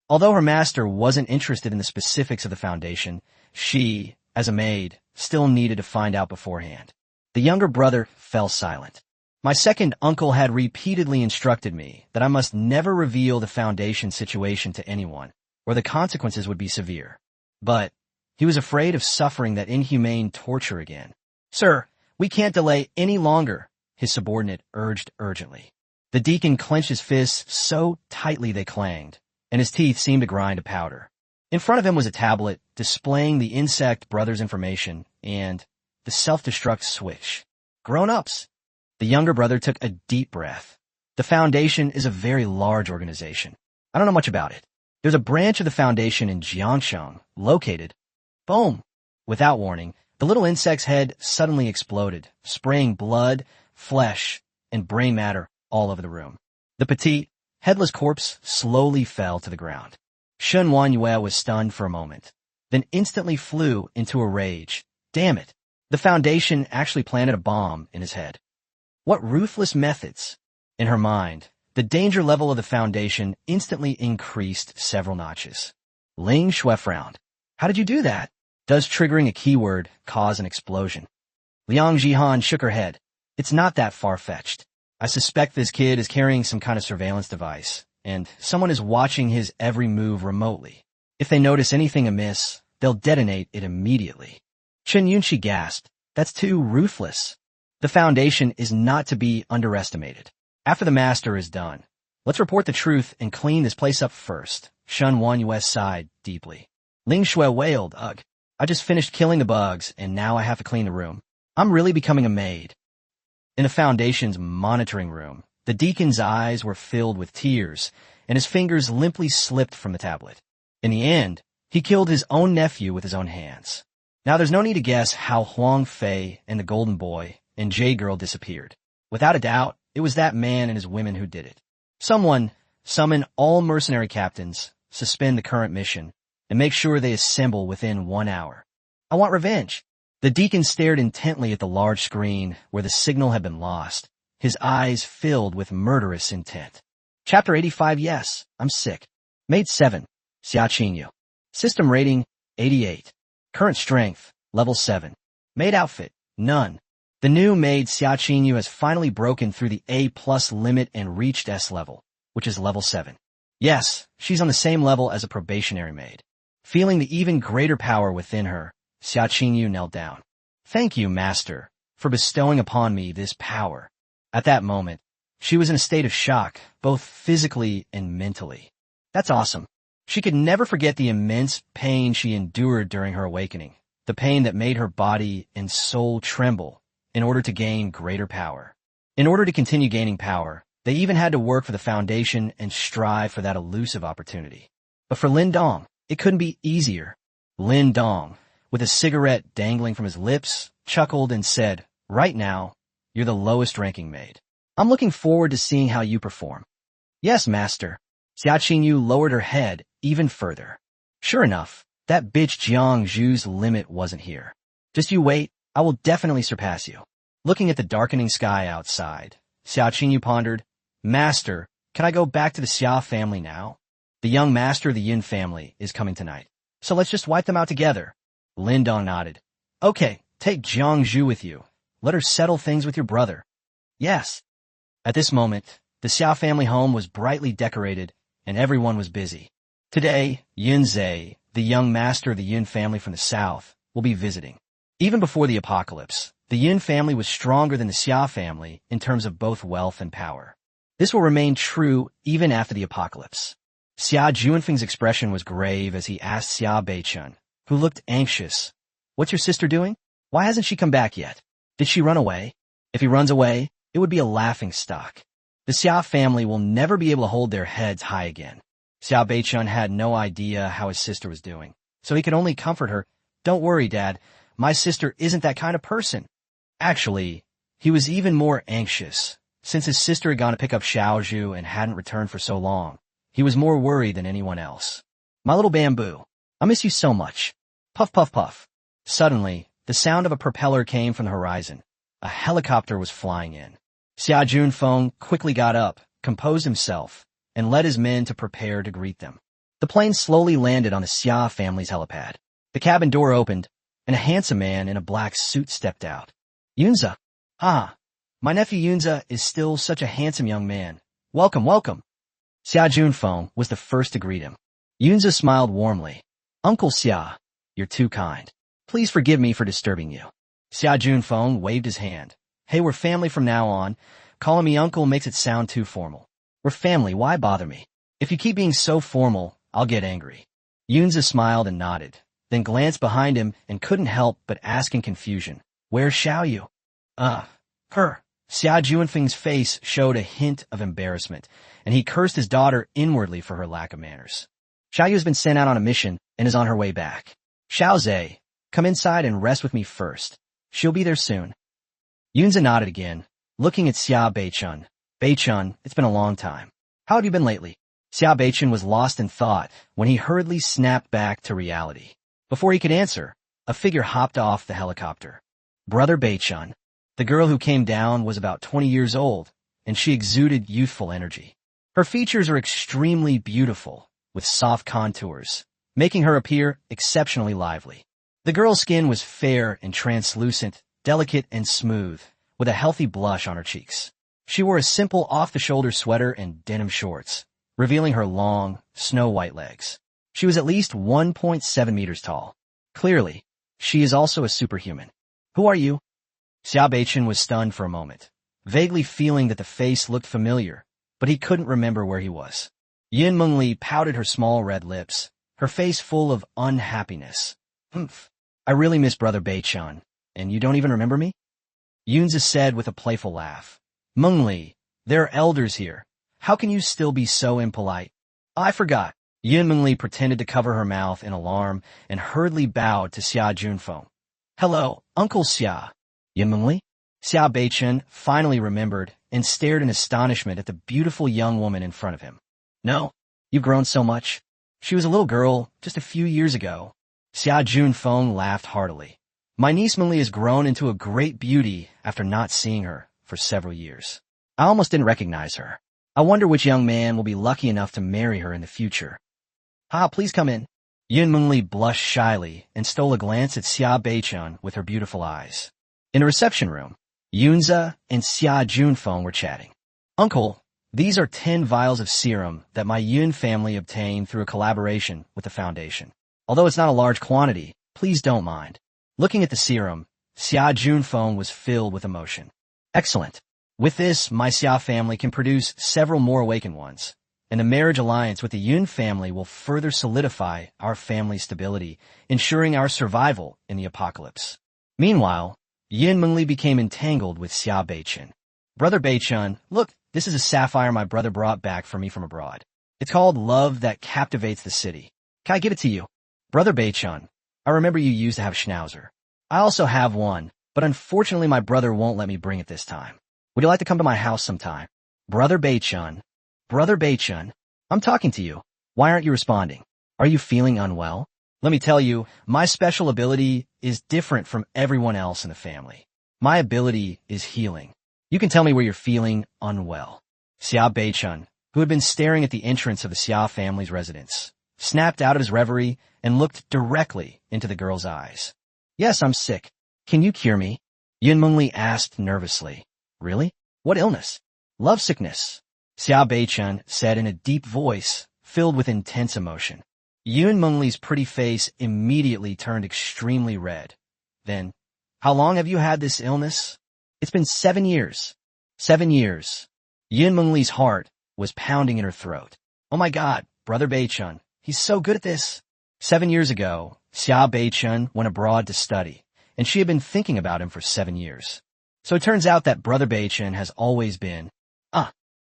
Although her master wasn't interested in the specifics of the Foundation, she, as a maid, still needed to find out beforehand. The younger brother fell silent. My second uncle had repeatedly instructed me that I must never reveal the Foundation situation to anyone, or the consequences would be severe. But he was afraid of suffering that inhumane torture again. Sir, we can't delay any longer, his subordinate urged urgently. The deacon clenched his fists so tightly they clanged, and his teeth seemed to grind to powder. In front of him was a tablet displaying the insect brother's information and the self-destruct switch. Grown-ups. The younger brother took a deep breath. The Foundation is a very large organization. I don't know much about it. There's a branch of the Foundation in Jiangshang, located— Boom! Without warning, the little insect's head suddenly exploded, spraying blood, flesh, and brain matter all over the room. The petite, headless corpse slowly fell to the ground. Shen Wanyue was stunned for a moment, then instantly flew into a rage. Damn it! The Foundation actually planted a bomb in his head. What ruthless methods! In her mind, the danger level of the Foundation instantly increased several notches. Ling Shui frowned. How did you do that? Does triggering a keyword cause an explosion? Liang Jihan shook her head. It's not that far-fetched. I suspect this kid is carrying some kind of surveillance device, and someone is watching his every move remotely. If they notice anything amiss, they'll detonate it immediately. Chen Yunxi gasped. That's too ruthless. The Foundation is not to be underestimated. After the master is done, let's report the truth and clean this place up first. Shen Wanyue sighed deeply. Ling Shui wailed, Ugh. I just finished killing the bugs, and now I have to clean the room. I'm really becoming a maid. In the Foundation's monitoring room, the deacon's eyes were filled with tears, and his fingers limply slipped from the tablet. In the end, he killed his own nephew with his own hands. Now there's no need to guess how Huang Fei and the Golden Boy and Jade Girl disappeared. Without a doubt, it was that man and his women who did it. Someone summon all mercenary captains, suspend the current mission, and make sure they assemble within 1 hour. I want revenge. The deacon stared intently at the large screen where the signal had been lost, his eyes filled with murderous intent. Chapter 85. Yes, I'm sick. Maid 7. Xia Qingyu. System rating 88. Current strength level 7. Maid outfit none. The new maid Xia Qingyu has finally broken through the A+ limit and reached S level, which is level 7. Yes, she's on the same level as a probationary maid. Feeling the even greater power within her, Xia Qingyu knelt down. Thank you, Master, for bestowing upon me this power. At that moment, she was in a state of shock, both physically and mentally. That's awesome. She could never forget the immense pain she endured during her awakening, the pain that made her body and soul tremble in order to gain greater power. In order to continue gaining power, they even had to work for the Foundation and strive for that elusive opportunity. But for Lin Dong, it couldn't be easier. Lin Dong, with a cigarette dangling from his lips, chuckled and said, Right now, you're the lowest ranking maid. I'm looking forward to seeing how you perform. Yes, Master. Xia Qingyu lowered her head even further. Sure enough, that bitch Jiang Zhu's limit wasn't here. Just you wait, I will definitely surpass you. Looking at the darkening sky outside, Xia Qingyu pondered, Master, can I go back to the Xia family now? The young master of the Yin family is coming tonight, so let's just wipe them out together. Lin Dong nodded. Okay, take Jiang Zhu with you. Let her settle things with your brother. Yes. At this moment, the Xia family home was brightly decorated, and everyone was busy. Today, Yin Zhe, the young master of the Yin family from the south, will be visiting. Even before the apocalypse, The Yin family was stronger than the Xia family in terms of both wealth and power. This will remain true even after the apocalypse. Xia Juanfeng's expression was grave as he asked Xia Beichun, who looked anxious, "What's your sister doing? Why hasn't she come back yet? Did she run away? If he runs away, it would be a laughing stock. The Xia family will never be able to hold their heads high again." Xia Beichun had no idea how his sister was doing, so he could only comfort her. "Don't worry, Dad. My sister isn't that kind of person." Actually, he was even more anxious. Since his sister had gone to pick up Xiaozhu and hadn't returned for so long, he was more worried than anyone else. "My little bamboo, I miss you so much." Puff, puff, puff. Suddenly, the sound of a propeller came from the horizon. A helicopter was flying in. Xia Junfeng quickly got up, composed himself, and led his men to prepare to greet them. The plane slowly landed on the Xia family's helipad. The cabin door opened, and a handsome man in a black suit stepped out. "Yunza. Ah, my nephew Yunza is still such a handsome young man. Welcome, welcome." Xia Junfeng was the first to greet him. Yunza smiled warmly. "Uncle Xia, you're too kind. Please forgive me for disturbing you." Xia Junfeng waved his hand. "Hey, we're family from now on. Calling me uncle makes it sound too formal. We're family, why bother me? If you keep being so formal, I'll get angry." Yunza smiled and nodded, then glanced behind him and couldn't help but ask in confusion, "Where's Xiaoyu?" Her." Xia Juanfeng's face showed a hint of embarrassment, and he cursed his daughter inwardly for her lack of manners. "Xiaoyu's been sent out on a mission and is on her way back. Xiaozhe, come inside and rest with me first. She'll be there soon." Yunza nodded again, looking at Xia Beichun. "Beichun, it's been a long time. How have you been lately?" Xia Beichun was lost in thought when he hurriedly snapped back to reality. Before he could answer, a figure hopped off the helicopter. Brother Beichun. The girl who came down was about 20 years old, and she exuded youthful energy. Her features are extremely beautiful, with soft contours, making her appear exceptionally lively. The girl's skin was fair and translucent, delicate and smooth, with a healthy blush on her cheeks. She wore a simple off-the-shoulder sweater and denim shorts, revealing her long, snow-white legs. She was at least 1.7 meters tall. Clearly, she is also a superhuman. "Who are you?" Xia Beichun was stunned for a moment, vaguely feeling that the face looked familiar, but he couldn't remember where he was. Yin Mengli pouted her small red lips, her face full of unhappiness. "Humph. I really miss Brother Beichun, and you don't even remember me?" Yunza said with a playful laugh. "Mengli, there are elders here. How can you still be so impolite?" "I forgot." Yin Mengli pretended to cover her mouth in alarm and hurriedly bowed to Xia Junfeng. "Hello, Uncle Xia." "Yin Mengli?" Xia Beichun finally remembered and stared in astonishment at the beautiful young woman in front of him. "No, you've grown so much. She was a little girl just a few years ago." Xia Junfeng laughed heartily. "My niece Mengli has grown into a great beauty after not seeing her for several years. I almost didn't recognize her. I wonder which young man will be lucky enough to marry her in the future." "Ah, please come in." Yin Mengli blushed shyly and stole a glance at Xia Beichun with her beautiful eyes. In the reception room, Yunza and Xia Junfeng were chatting. "Uncle, these are 10 vials of serum that my Yun family obtained through a collaboration with the Foundation. Although it's not a large quantity, please don't mind." Looking at the serum, Xia Junfeng was filled with emotion. "Excellent. With this, my Xia family can produce several more awakened ones, and the marriage alliance with the Yun family will further solidify our family's stability, ensuring our survival in the apocalypse." Meanwhile, Yin Mengli became entangled with Xia Beichun. "Brother Beichun, look, this is a sapphire my brother brought back for me from abroad. It's called Love That Captivates the City. Can I give it to you?" "Brother Beichun, I remember you used to have Schnauzer. I also have one, but unfortunately my brother won't let me bring it this time. Would you like to come to my house sometime?" Brother Beichun, I'm talking to you. Why aren't you responding? Are you feeling unwell?" "Let me tell you, my special ability is different from everyone else in the family. My ability is healing. You can tell me where you're feeling unwell." Xia Beichun, who had been staring at the entrance of the Xia family's residence, snapped out of his reverie and looked directly into the girl's eyes. "Yes, I'm sick. Can you cure me?" Yin Mengli asked nervously. "Really? What illness?" "Lovesickness," Xia Beichun said in a deep voice filled with intense emotion. Yun Mengli's pretty face immediately turned extremely red. Then, How long have you had this illness? It's been 7 years. 7 years. Yin Mengli's heart was pounding in her throat. Oh my god, Brother Beichun, he's so good at this. 7 years ago, Xia Beichun went abroad to study, and she had been thinking about him for 7 years. So it turns out that Brother Beichun has always been.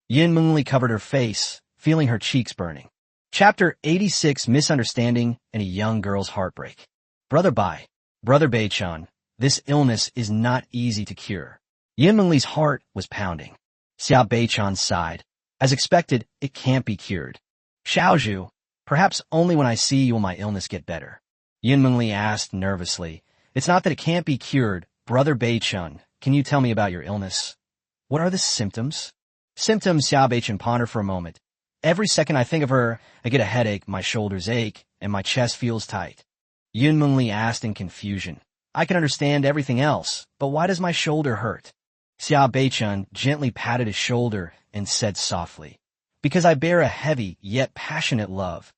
Yin Mengli covered her face, feeling her cheeks burning. Chapter 86, Misunderstanding and a Young Girl's Heartbreak. Brother Beichun, this illness is not easy to cure. Yin Mengli's heart was pounding. Xia Beichun sighed. As expected, it can't be cured. Xiaozhu, perhaps only when I see you will my illness get better. Yin Mengli asked nervously. It's not that it can't be cured. Brother Beichun, can you tell me about your illness? What are the symptoms? Symptoms, Xia Beichun pondered for a moment. Every second I think of her, I get a headache, my shoulders ache, and my chest feels tight. Yin Mengli asked in confusion. I can understand everything else, but why does my shoulder hurt? Xia Beichun gently patted his shoulder and said softly, because I bear a heavy yet passionate love.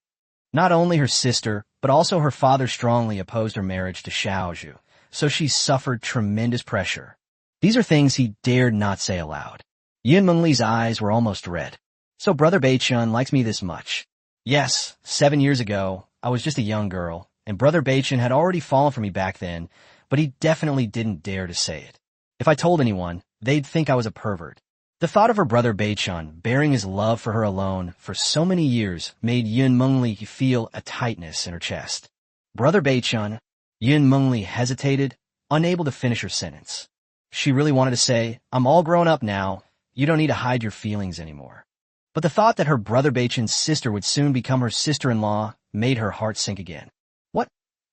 Not only her sister, but also her father strongly opposed her marriage to Xiaozhu, so she suffered tremendous pressure. These are things he dared not say aloud. Yin Mengli's eyes were almost red. So Brother Beichun likes me this much. Yes, 7 years ago, I was just a young girl, and Brother Beichun had already fallen for me back then, but he definitely didn't dare to say it. If I told anyone, they'd think I was a pervert. The thought of her Brother Beichun bearing his love for her alone for so many years made Yin Mengli feel a tightness in her chest. Brother Beichun, Yin Mengli hesitated, unable to finish her sentence. She really wanted to say, I'm all grown up now, you don't need to hide your feelings anymore. But the thought that her Brother Beichun's sister would soon become her sister-in-law made her heart sink again.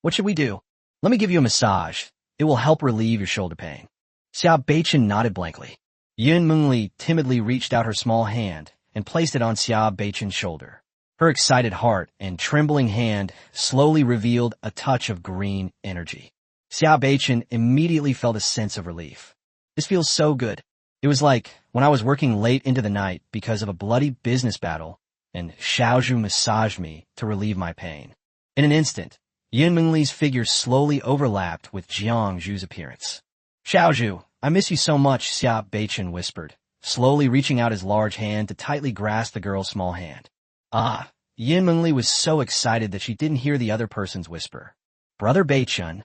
What should we do? Let me give you a massage. It will help relieve your shoulder pain. Xia Beichun nodded blankly. Yin Mengli timidly reached out her small hand and placed it on Xia Beichun's shoulder. Her excited heart and trembling hand slowly revealed a touch of green energy. Xia Beichun immediately felt a sense of relief. This feels so good. It was like when I was working late into the night because of a bloody business battle, and Xiaozhu massaged me to relieve my pain. In an instant, Yin Mengli's figure slowly overlapped with Jiang Zhu's appearance. Xiaozhu, I miss you so much, Xia Beichun whispered, slowly reaching out his large hand to tightly grasp the girl's small hand. Yin Mengli was so excited that she didn't hear the other person's whisper. Brother Beichun,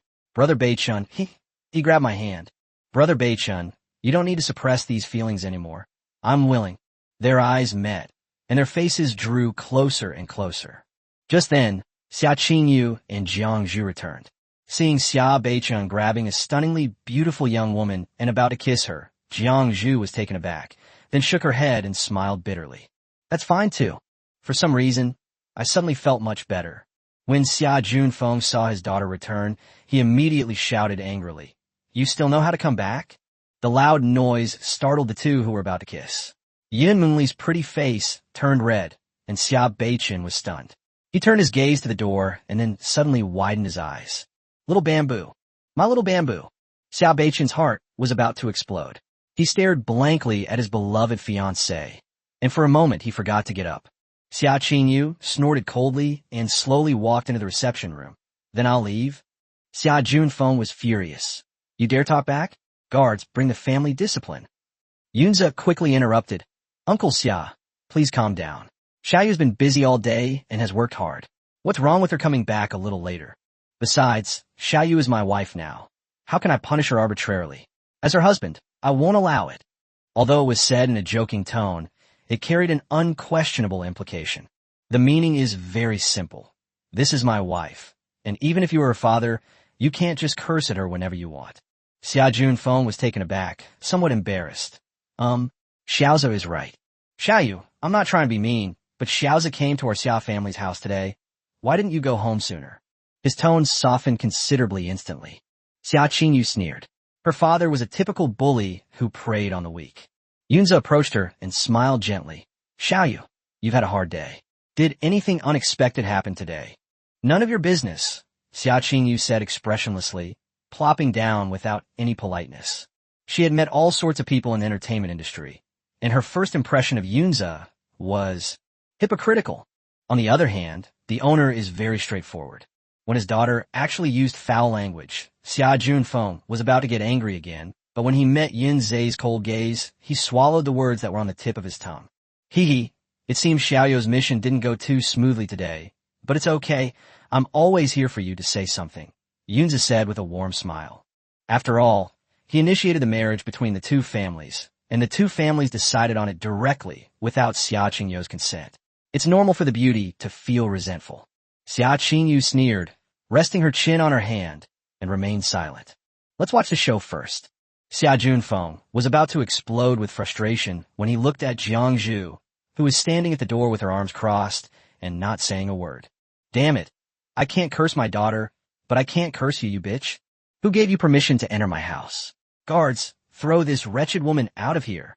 he grabbed my hand. Brother Beichun, you don't need to suppress these feelings anymore. I'm willing. Their eyes met, and their faces drew closer and closer. Just then, Xia Qingyu and Jiang Zhu returned. Seeing Xia Beichun grabbing a stunningly beautiful young woman and about to kiss her, Jiang Zhu was taken aback, then shook her head and smiled bitterly. That's fine too. For some reason, I suddenly felt much better. When Xia Junfeng saw his daughter return, he immediately shouted angrily, You still know how to come back? The loud noise startled the two who were about to kiss. Yin Mengli's pretty face turned red, and Xia Beichun was stunned. He turned his gaze to the door and then suddenly widened his eyes. Little bamboo. My little bamboo. Xia Beichun's heart was about to explode. He stared blankly at his beloved fiancée, and for a moment he forgot to get up. Xia Qingyu snorted coldly and slowly walked into the reception room. Then I'll leave? Xia Junfeng was furious. You dare talk back? Guards, bring the family discipline. Yunza quickly interrupted. Uncle Xia, please calm down. Xiaoyu's been busy all day and has worked hard. What's wrong with her coming back a little later? Besides, Xiaoyu is my wife now. How can I punish her arbitrarily? As her husband, I won't allow it. Although it was said in a joking tone, it carried an unquestionable implication. The meaning is very simple. This is my wife, and even if you are her father, you can't just curse at her whenever you want. Xia Junfeng was taken aback, somewhat embarrassed. Xiaozu is right. Xiaoyu, I'm not trying to be mean, but Xiaozu came to our Xia family's house today. Why didn't you go home sooner? His tone softened considerably instantly. Xia Qingyu sneered. Her father was a typical bully who preyed on the weak. Yunza approached her and smiled gently. Xiaoyu, you've had a hard day. Did anything unexpected happen today? None of your business, Xia Qingyu said expressionlessly, plopping down without any politeness. She had met all sorts of people in the entertainment industry, and her first impression of Yunza was hypocritical. On the other hand, the owner is very straightforward. When his daughter actually used foul language, Xia Junfeng was about to get angry again, but when he met Yin Zhe's cold gaze, he swallowed the words that were on the tip of his tongue. Hee. It seems Xiaoyou's mission didn't go too smoothly today, but it's okay. I'm always here for you to say something, Yunzi said with a warm smile. After all, he initiated the marriage between the two families, and the two families decided on it directly without Xia Qingyu's consent. It's normal for the beauty to feel resentful. Xia Qingyu sneered, resting her chin on her hand, and remained silent. Let's watch the show first. Xia Junfeng was about to explode with frustration when he looked at Jiang Zhu, who was standing at the door with her arms crossed and not saying a word. Damn it. I can't curse my daughter, but I can't curse you, you bitch. Who gave you permission to enter my house? Guards, throw this wretched woman out of here.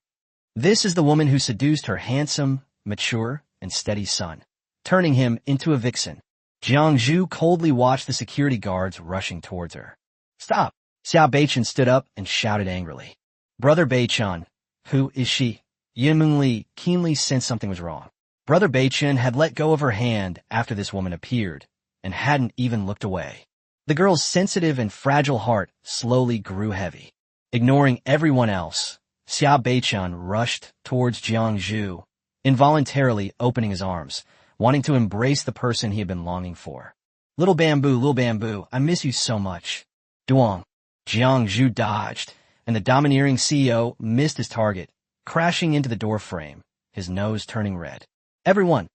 This is the woman who seduced her handsome, mature, and steady son, turning him into a vixen. Jiang Zhu coldly watched the security guards rushing towards her. Stop! Xiao Beichen stood up and shouted angrily. Brother Beichen, who is she? Yin Mengli keenly sensed something was wrong. Brother Beichen had let go of her hand after this woman appeared, and hadn't even looked away. The girl's sensitive and fragile heart slowly grew heavy. Ignoring everyone else, Xiao Beichen rushed towards Jiang Zhu, involuntarily opening his arms, wanting to embrace the person he had been longing for. Little bamboo, I miss you so much. Duong. Jiang Zhu dodged, and the domineering CEO missed his target, crashing into the door frame, his nose turning red. Everyone,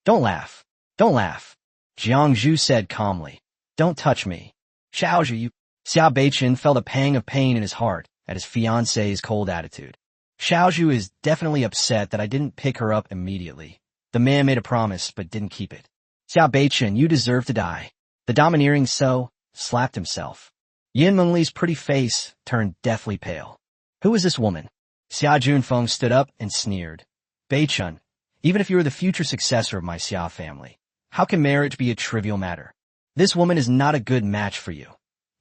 don't laugh. Don't laugh. Jiang Zhu said calmly. Don't touch me. Xiaozhu, you. Xiao Beichen felt a pang of pain in his heart at his fiancé's cold attitude. Xiaozhu is definitely upset that I didn't pick her up immediately. The man made a promise but didn't keep it. Xiao Beichen, you deserve to die. The domineering So slapped himself. Yin Mengli's pretty face turned deathly pale. Who is this woman? Xia Junfeng stood up and sneered. Beichen, even if you are the future successor of my Xia family, how can marriage be a trivial matter? This woman is not a good match for you,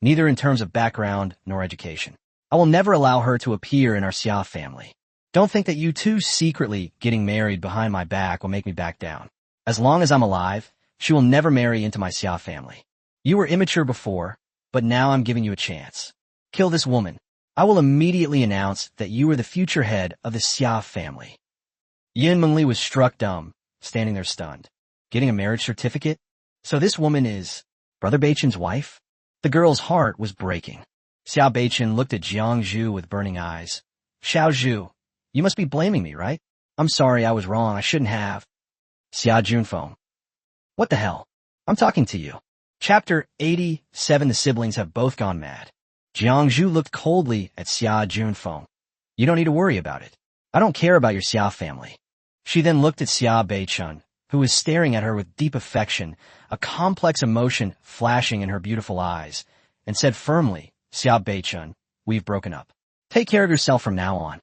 neither in terms of background nor education. I will never allow her to appear in our Xia family. Don't think that you two secretly getting married behind my back will make me back down. As long as I'm alive, she will never marry into my Xia family. You were immature before, but now I'm giving you a chance. Kill this woman. I will immediately announce that you are the future head of the Xia family. Yin Mengli was struck dumb, standing there stunned. Getting a marriage certificate? So this woman is Brother Beichen's wife? The girl's heart was breaking. Xiao Beichen looked at Jiang Zhu with burning eyes. Xiao Zhu, you must be blaming me, right? I'm sorry, I was wrong, I shouldn't have. Xia Junfeng. What the hell? I'm talking to you. Chapter 87. The siblings have both gone mad. Jiang Zhu looked coldly at Xia Junfeng. You don't need to worry about it. I don't care about your Xia family. She then looked at Xia Beichen, who was staring at her with deep affection, a complex emotion flashing in her beautiful eyes, and said firmly, Xia Beichen, we've broken up. Take care of yourself from now on.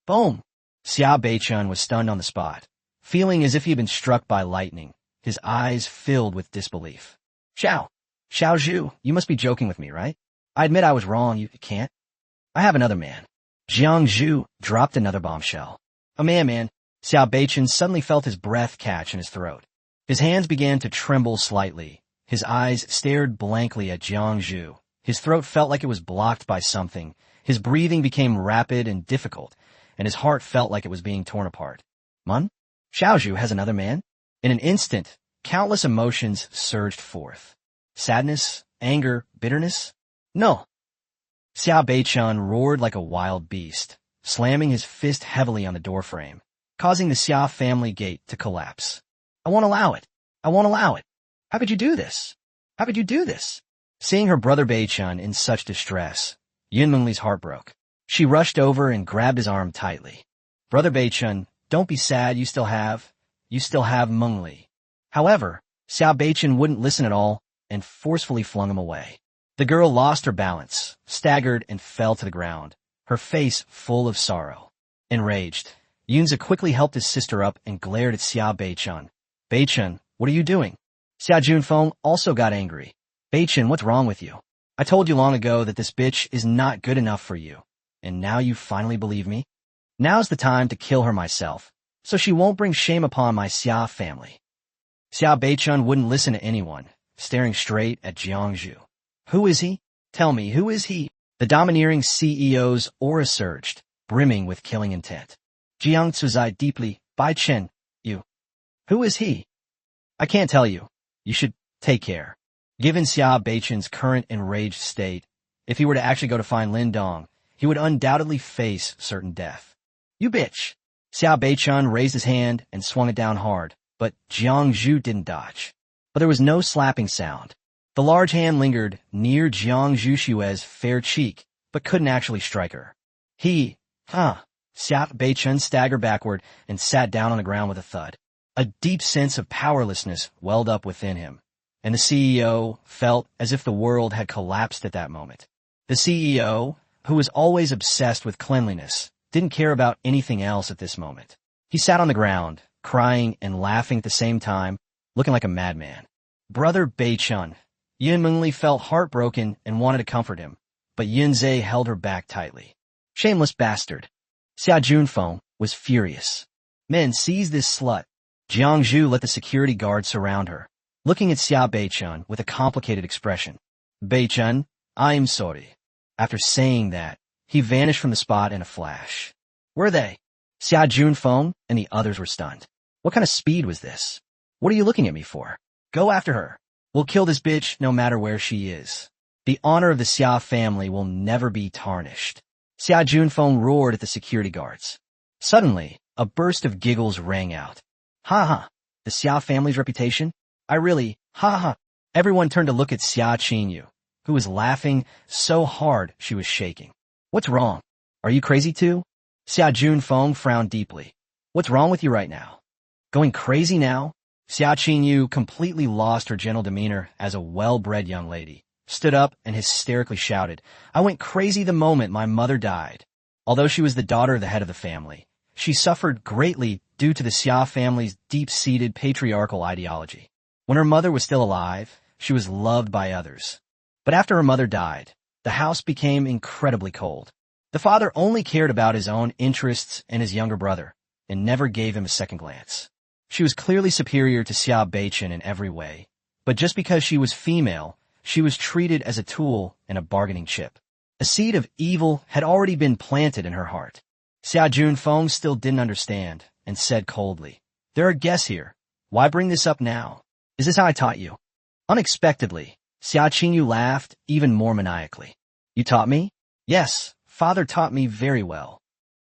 Boom! Xia Beichen was stunned on the spot, feeling as if he had been struck by lightning, his eyes filled with disbelief. Xiao Zhu, you must be joking with me, right? I admit I was wrong, you can't. I have another man. Jiang Zhu dropped another bombshell. A man. Xiao Beichen suddenly felt his breath catch in his throat. His hands began to tremble slightly. His eyes stared blankly at Jiang Zhu. His throat felt like it was blocked by something. His breathing became rapid and difficult, and his heart felt like it was being torn apart. Xiaozhu has another man? In an instant, countless emotions surged forth. Sadness, anger, bitterness? No. Xiao Beichen roared like a wild beast, slamming his fist heavily on the doorframe, causing the Xia family gate to collapse. I won't allow it. I won't allow it. How could you do this? How could you do this? Seeing her brother Beichen in such distress, Yin Mengli's heart broke. She rushed over and grabbed his arm tightly. Brother Beichen, don't be sad, you still have Mengli. However, Xiao Beichen wouldn't listen at all and forcefully flung him away. The girl lost her balance, staggered, and fell to the ground, her face full of sorrow. Enraged, Yunzi quickly helped his sister up and glared at Xiao Beichen. Beichen, what are you doing? Xia Junfeng also got angry. Beichen, what's wrong with you? I told you long ago that this bitch is not good enough for you, and now you finally believe me? Now's the time to kill her myself, so she won't bring shame upon my Xia family. Xiao Beichen wouldn't listen to anyone, staring straight at Jiang Zhu. Who is he? Tell me, who is he? The domineering CEO's aura surged, brimming with killing intent. Jiang Tsuzai deeply, Bai Chen, you. Who is he? I can't tell you. You should take care. Given Xia Beichen's current enraged state, if he were to actually go to find Lin Dong, he would undoubtedly face certain death. You bitch! Xia Beichen raised his hand and swung it down hard, but Jiang Zhu didn't dodge. But there was no slapping sound. The large hand lingered near Jiang Zhushue's fair cheek, but couldn't actually strike her. Xia Beichen staggered backward and sat down on the ground with a thud. A deep sense of powerlessness welled up within him, and the CEO felt as if the world had collapsed at that moment. The CEO, who was always obsessed with cleanliness, didn't care about anything else at this moment. He sat on the ground, crying and laughing at the same time, looking like a madman. Brother Beichun. Yin Mengli felt heartbroken and wanted to comfort him, but Yin Zhe held her back tightly. Shameless bastard. Xia Junfeng was furious. Men, seize this slut. Jiang Zhu let the security guard surround her, looking at Xia Beichun with a complicated expression. Beichun, I'm sorry. After saying that, he vanished from the spot in a flash. Were they? Xia Junfeng and the others were stunned. What kind of speed was this? What are you looking at me for? Go after her. We'll kill this bitch no matter where she is. The honor of the Xia family will never be tarnished. Xia Junfeng roared at the security guards. Suddenly, a burst of giggles rang out. Ha ha, the Xia family's reputation? Ha ha. Everyone turned to look at Xia Qinyu, who was laughing so hard she was shaking. What's wrong? Are you crazy too? Xia Junfeng frowned deeply. What's wrong with you right now? Going crazy now? Xia Qinyu completely lost her gentle demeanor as a well-bred young lady, stood up and hysterically shouted, I went crazy the moment my mother died. Although she was the daughter of the head of the family, she suffered greatly due to the Xia family's deep-seated patriarchal ideology. When her mother was still alive, she was loved by others. But after her mother died, the house became incredibly cold. The father only cared about his own interests and his younger brother, and never gave him a second glance. She was clearly superior to Xia Beichen in every way, but just because she was female, she was treated as a tool and a bargaining chip. A seed of evil had already been planted in her heart. Xia Junfeng still didn't understand, and said coldly, There are guests here. Why bring this up now? Is this how I taught you? Unexpectedly, Xia Qinyu laughed even more maniacally. You taught me? Yes, father taught me very well.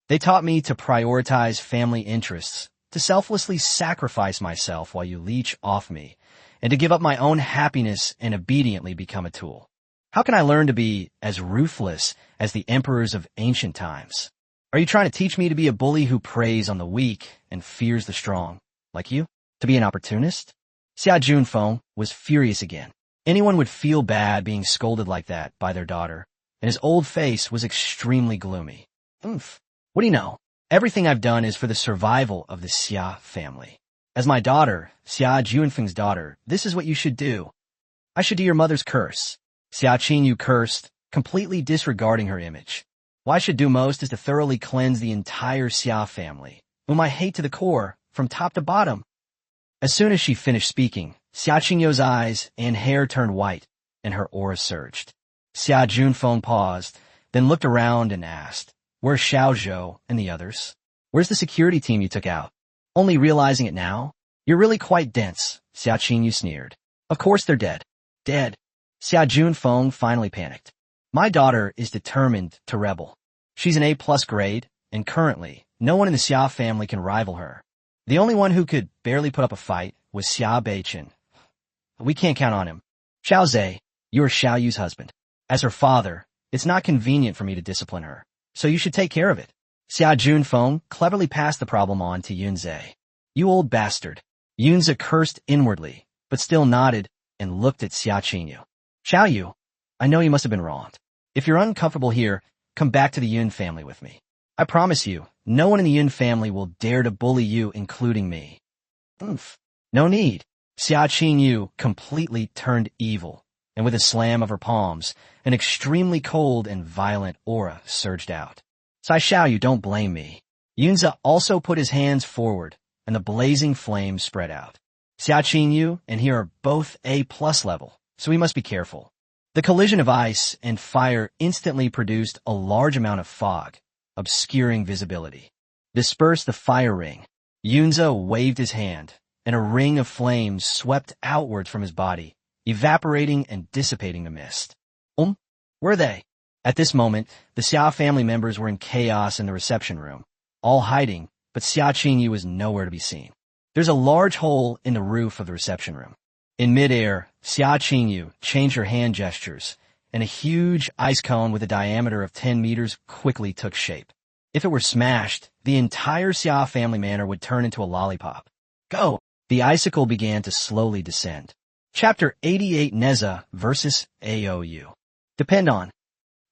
They taught me to prioritize family interests, to selflessly sacrifice myself while you leech off me, and to give up my own happiness and obediently become a tool. How can I learn to be as ruthless as the emperors of ancient times? Are you trying to teach me to be a bully who preys on the weak and fears the strong, like you? To be an opportunist? Xia Junfeng was furious again. Anyone would feel bad being scolded like that by their daughter, and his old face was extremely gloomy. Oomph. What do you know? Everything I've done is for the survival of the Xia family. As my daughter, Xia Junfeng's daughter, this is what you should do. I should do your mother's curse. Xia Qinyu cursed, completely disregarding her image. What I should do most is to thoroughly cleanse the entire Xia family, whom I hate to the core, from top to bottom. As soon as she finished speaking, Xia Qingyu's eyes and hair turned white, and her aura surged. Xia Junfeng paused, then looked around and asked, Where's Xiao Zhou and the others? Where's the security team you took out? Only realizing it now? You're really quite dense, Xia Qinyu sneered. Of course they're dead. Dead. Xia Junfeng finally panicked. My daughter is determined to rebel. She's an A+ grade, and currently, no one in the Xia family can rival her. The only one who could barely put up a fight was Xia Beichen. We can't count on him. Xiao Zhe, you are Xiao Yu's husband. As her father, it's not convenient for me to discipline her, so you should take care of it. Xia Junfeng cleverly passed the problem on to Yunze. You old bastard. Yunze cursed inwardly, but still nodded and looked at Xia Qinyu. Xiao Yu, I know you must have been wronged. If you're uncomfortable here, come back to the Yun family with me. I promise you, no one in the Yun family will dare to bully you, including me. Oomph. No need. Xia Qinyu completely turned evil, and with a slam of her palms, an extremely cold and violent aura surged out. Sai Xiao, you don't blame me. Yunze also put his hands forward, and the blazing flames spread out. Xia Qinyu and he are both A+ level, so we must be careful. The collision of ice and fire instantly produced a large amount of fog, obscuring visibility. Disperse the fire ring. Yunza waved his hand, and a ring of flames swept outward from his body, evaporating and dissipating the mist. Were they? At this moment, the Xia family members were in chaos in the reception room, all hiding, but Xia Qingyu was nowhere to be seen. There's a large hole in the roof of the reception room. In midair, Xia Qingyu changed her hand gestures, and a huge ice cone with a diameter of 10 meters quickly took shape. If it were smashed, the entire Xia family manor would turn into a lollipop. Go! The icicle began to slowly descend. Chapter 88 Neza versus AOU. Depend on.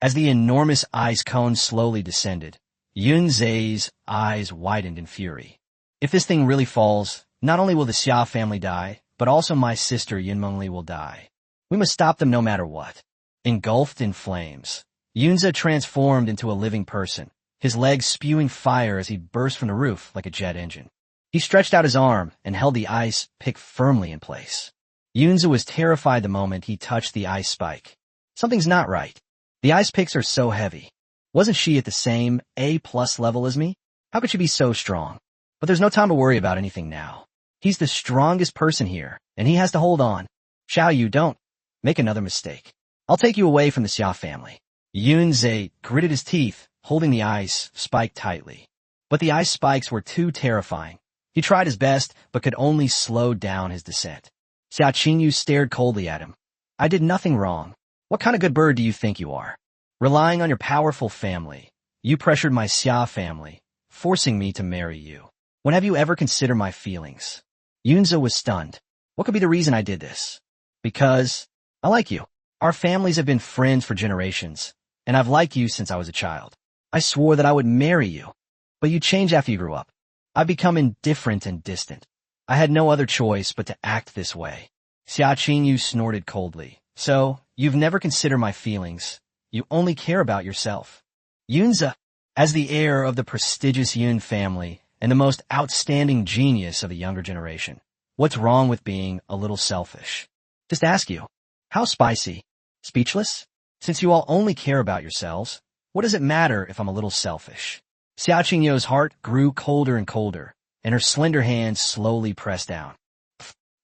As the enormous ice cone slowly descended, Yun Zhe's eyes widened in fury. If this thing really falls, not only will the Xia family die, but also my sister Yun Mengli will die. We must stop them no matter what. Engulfed in flames, Yunza transformed into a living person, his legs spewing fire as he burst from the roof like a jet engine. He stretched out his arm and held the ice pick firmly in place. Yunza was terrified the moment he touched the ice spike. Something's not right. The ice picks are so heavy. Wasn't she at the same A+ level as me? How could she be so strong? But there's no time to worry about anything now. He's the strongest person here, and he has to hold on. Xiao Yu, don't make another mistake. I'll take you away from the Xia family. Yun Zhe gritted his teeth, holding the ice spike tightly. But the ice spikes were too terrifying. He tried his best, but could only slow down his descent. Xia Qingyu stared coldly at him. I did nothing wrong. What kind of good bird do you think you are? Relying on your powerful family, you pressured my Xia family, forcing me to marry you. When have you ever considered my feelings? Yunza was stunned. What could be the reason I did this? Because I like you. Our families have been friends for generations, and I've liked you since I was a child. I swore that I would marry you, but you changed after you grew up. I've become indifferent and distant. I had no other choice but to act this way. Xia Qingyu snorted coldly. So, you've never considered my feelings. You only care about yourself. Yunza, as the heir of the prestigious Yun family and the most outstanding genius of the younger generation, what's wrong with being a little selfish? Just ask you. How spicy? Speechless? Since you all only care about yourselves, what does it matter if I'm a little selfish? Xia Qingyu's heart grew colder and colder, and her slender hands slowly pressed down.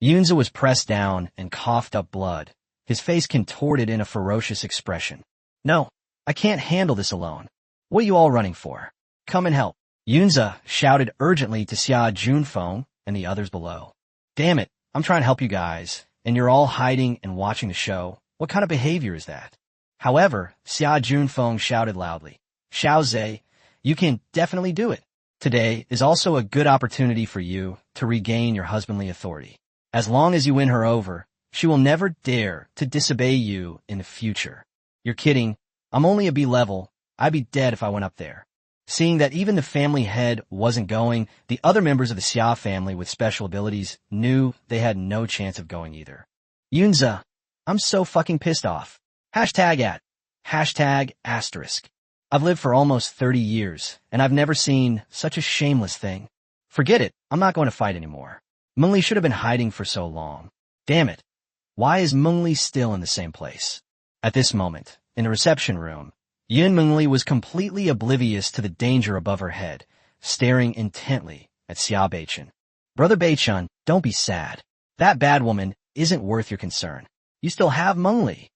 Yunza was pressed down and coughed up blood, his face contorted in a ferocious expression. No, I can't handle this alone. What are you all running for? Come and help. Yunza shouted urgently to Xia Junfeng and the others below. Damn it, I'm trying to help you guys, and you're all hiding and watching the show. What kind of behavior is that? However, Xia Junfeng shouted loudly. Xiao Zhe, you can definitely do it. Today is also a good opportunity for you to regain your husbandly authority. As long as you win her over, she will never dare to disobey you in the future. You're kidding. I'm only a B level. I'd be dead if I went up there. Seeing that even the family head wasn't going, the other members of the Xia family with special abilities knew they had no chance of going either. Yunza, I'm so fucking pissed off. #@. #**. I've lived for almost 30 years, and I've never seen such a shameless thing. Forget it. I'm not going to fight anymore. Mengli should have been hiding for so long. Damn it. Why is Mengli still in the same place? At this moment, in the reception room, Yun Mengli was completely oblivious to the danger above her head, staring intently at Xia Beichen. Brother Beichun, don't be sad. That bad woman isn't worth your concern. You still have Mengli.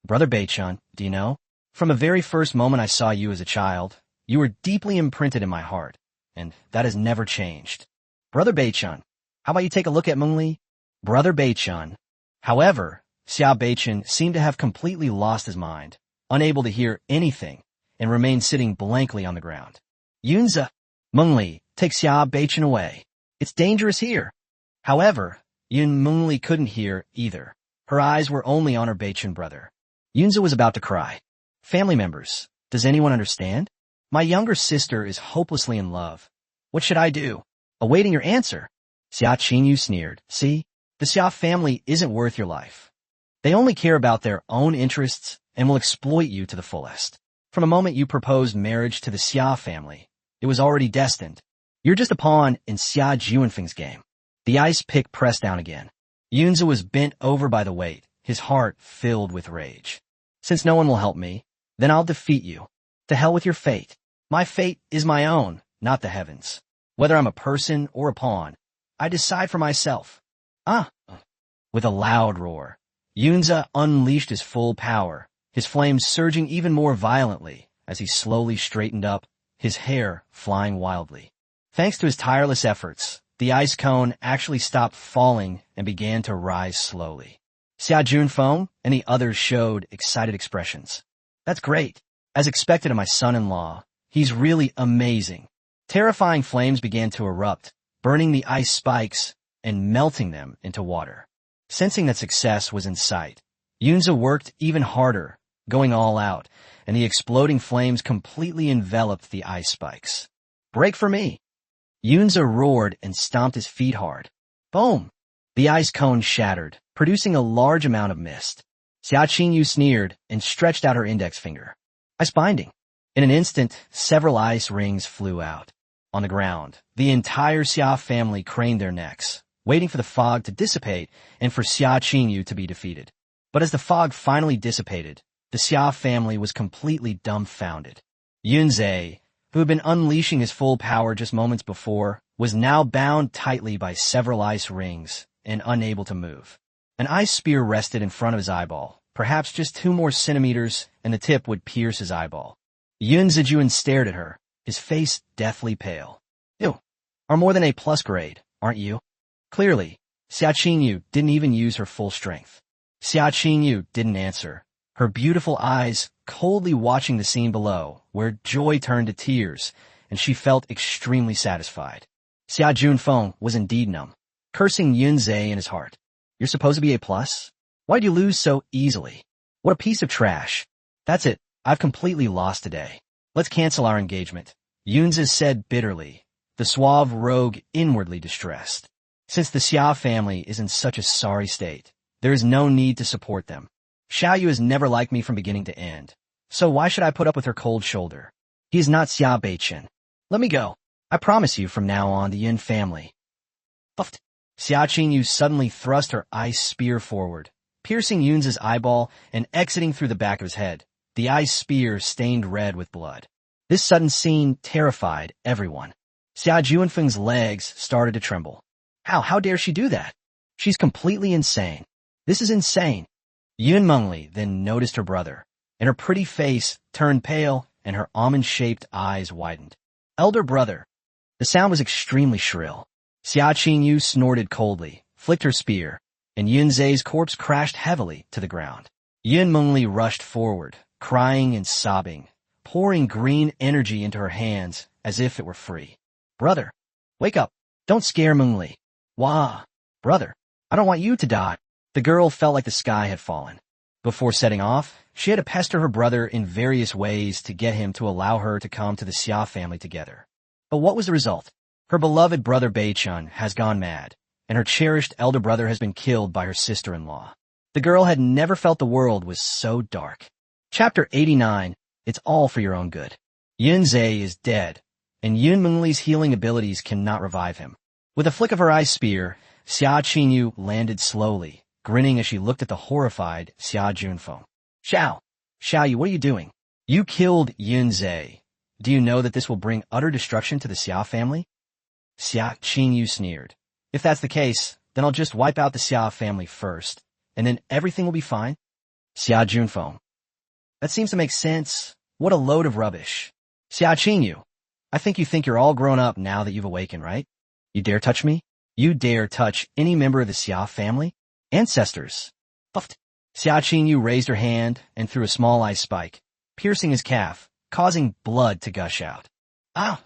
Brother Beichun, do you know? From the very first moment I saw you as a child, you were deeply imprinted in my heart, and that has never changed. Brother Beichun, how about you take a look at Mengli? Brother Beichun. However, Xia Beichen seemed to have completely lost his mind, unable to hear anything, and remained sitting blankly on the ground. Yunza, Mengli, take Xia Beichen away. It's dangerous here. However, Yun Mengli couldn't hear either. Her eyes were only on her Beichen brother. Yunza was about to cry. Family members, does anyone understand? My younger sister is hopelessly in love. What should I do? Awaiting your answer. Xia Qingyu sneered. See, the Xia family isn't worth your life. They only care about their own interests and will exploit you to the fullest. From the moment you proposed marriage to the Xia family, it was already destined. You're just a pawn in Xia Juanfeng's game. The ice pick pressed down again. Yunza was bent over by the weight, his heart filled with rage. Since no one will help me, then I'll defeat you. To hell with your fate. My fate is my own, not the heavens. Whether I'm a person or a pawn, I decide for myself. Ah! With a loud roar, Yunza unleashed his full power, his flames surging even more violently as he slowly straightened up, his hair flying wildly. Thanks to his tireless efforts, the ice cone actually stopped falling and began to rise slowly. Xia Junfeng and the others showed excited expressions. That's great. As expected of my son-in-law, he's really amazing. Terrifying flames began to erupt, burning the ice spikes and melting them into water. Sensing that success was in sight, Yunza worked even harder, going all out, and the exploding flames completely enveloped the ice spikes. Break for me! Yunza roared and stomped his feet hard. Boom! The ice cone shattered, producing a large amount of mist. Xia Qingyu sneered and stretched out her index finger. Ice binding. In an instant, several ice rings flew out. On the ground, the entire Xia family craned their necks, waiting for the fog to dissipate and for Xia Qingyu to be defeated. But as the fog finally dissipated, the Xia family was completely dumbfounded. Yunze, who had been unleashing his full power just moments before, was now bound tightly by several ice rings and unable to move. An ice spear rested in front of his eyeball, perhaps just 2 more centimeters, and the tip would pierce his eyeball. Yun Zijun stared at her, his face deathly pale. You are more than A+ grade, aren't you? Clearly, Xia Qingyu didn't even use her full strength. Xia Qingyu didn't answer, her beautiful eyes coldly watching the scene below, where joy turned to tears, and she felt extremely satisfied. Xia Junfeng was indeed numb, cursing Yunze in his heart. You're supposed to be A+? Why'd you lose so easily? What a piece of trash. That's it, I've completely lost today. Let's cancel our engagement, Yunze said bitterly, the suave rogue inwardly distressed. Since the Xia family is in such a sorry state, there is no need to support them. Xiaoyu has never liked me from beginning to end, so why should I put up with her cold shoulder? He is not Xia Beichen. Let me go. I promise you from now on the Yin family. Puffed. Xia Qingyu suddenly thrust her ice spear forward, piercing Yunza's eyeball and exiting through the back of his head, the ice spear stained red with blood. This sudden scene terrified everyone. Xia Junfeng's legs started to tremble. How dare she do that? She's completely insane. This is insane. Yun Mengli then noticed her brother, and her pretty face turned pale and her almond-shaped eyes widened. Elder brother. The sound was extremely shrill. Xia Qingyu snorted coldly, flicked her spear, and Yunze's corpse crashed heavily to the ground. Yun Mengli rushed forward, crying and sobbing, pouring green energy into her hands as if it were free. Brother, wake up. Don't scare Mengli. Wah. Brother, I don't want you to die. The girl felt like the sky had fallen. Before setting off, she had to pester her brother in various ways to get him to allow her to come to the Xia family together. But what was the result? Her beloved brother Beichun has gone mad, and her cherished elder brother has been killed by her sister-in-law. The girl had never felt the world was so dark. Chapter 89, It's all for your own good. Yunze is dead, and Yun Mengli's healing abilities cannot revive him. With a flick of her ice spear, Xia Qingyu landed slowly, grinning as she looked at the horrified Xia Junfeng. Xiaoyu, what are you doing? You killed Yunze. Do you know that this will bring utter destruction to the Xia family? Xia Qingyu sneered. If that's the case, then I'll just wipe out the Xia family first, and then everything will be fine. Xia Junfeng. That seems to make sense. What a load of rubbish. Xia Qingyu, I think you think you're all grown up now that you've awakened, right? You dare touch me? You dare touch any member of the Xia family? Ancestors. Puffed. Xia Qingyu raised her hand and threw a small ice spike, piercing his calf, causing blood to gush out. Ah!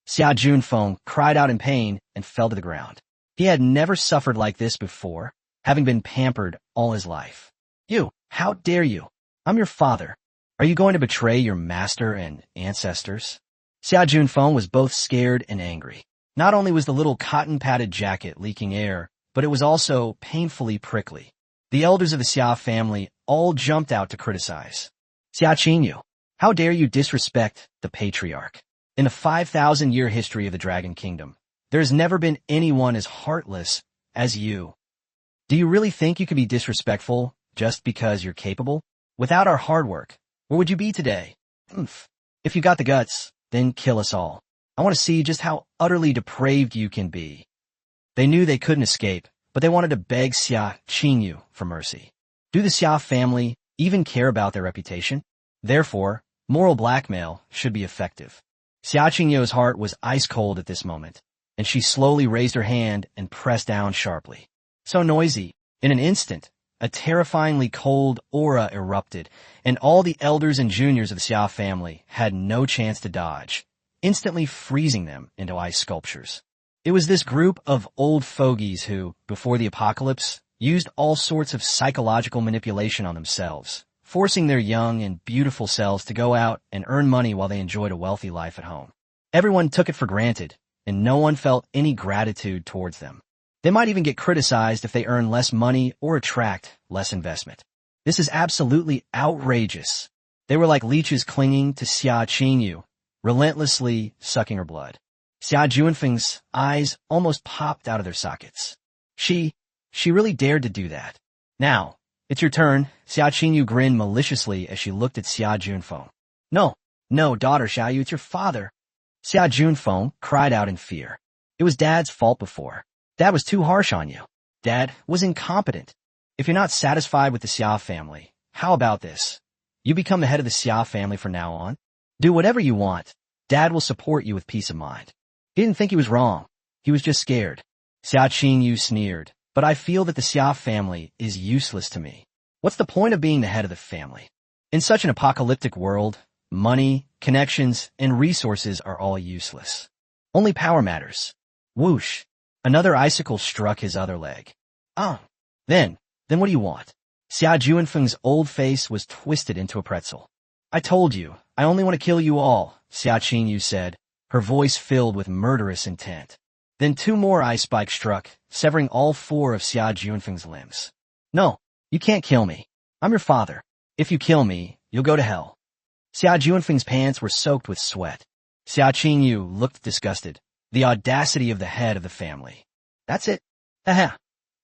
Xia Junfeng cried out in pain and fell to the ground. He had never suffered like this before, having been pampered all his life. You, how dare you? I'm your father. Are you going to betray your master and ancestors? Xia Junfeng was both scared and angry. Not only was the little cotton-padded jacket leaking air, but it was also painfully prickly. The elders of the Xia family all jumped out to criticize. Xia Qingyu, how dare you disrespect the patriarch? In the 5,000-year history of the Dragon Kingdom, there has never been anyone as heartless as you. Do you really think you could be disrespectful just because you're capable? Without our hard work, where would you be today? If you got the guts, then kill us all. I want to see just how utterly depraved you can be. They knew they couldn't escape, but they wanted to beg Xia Qingyu for mercy. Do the Xia family even care about their reputation? Therefore, moral blackmail should be effective. Xia Qingyu's heart was ice cold at this moment, and she slowly raised her hand and pressed down sharply. So noisy. In an instant, a terrifyingly cold aura erupted, and all the elders and juniors of the Xia family had no chance to dodge, instantly freezing them into ice sculptures. It was this group of old fogies who, before the apocalypse, used all sorts of psychological manipulation on themselves, forcing their young and beautiful selves to go out and earn money while they enjoyed a wealthy life at home. Everyone took it for granted, and no one felt any gratitude towards them. They might even get criticized if they earn less money or attract less investment. This is absolutely outrageous. They were like leeches clinging to Xia Qingyu, relentlessly sucking her blood. Xia Juanfeng's eyes almost popped out of their sockets. She really dared to do that. Now, it's your turn. Xia Qingyu grinned maliciously as she looked at Xia Junfeng. No, daughter Xiaoyu, it's your father. Xia Junfeng cried out in fear. It was Dad's fault before. Dad was too harsh on you. Dad was incompetent. If you're not satisfied with the Xia family, how about this? You become the head of the Xia family from now on. Do whatever you want. Dad will support you with peace of mind. He didn't think he was wrong. He was just scared. Xia Qingyu sneered. But I feel that the Xia family is useless to me. What's the point of being the head of the family? In such an apocalyptic world, money, connections, and resources are all useless. Only power matters. Whoosh! Another icicle struck his other leg. Then what do you want? Xia Juanfeng's old face was twisted into a pretzel. I told you, I only want to kill you all, Xia Qingyu said, her voice filled with murderous intent. Then 2 more ice spikes struck, severing all 4 of Xia Juanfeng's limbs. No, you can't kill me. I'm your father. If you kill me, you'll go to hell. Xia Juanfeng's pants were soaked with sweat. Xia Qingyu looked disgusted. The audacity of the head of the family. That's it. Aha.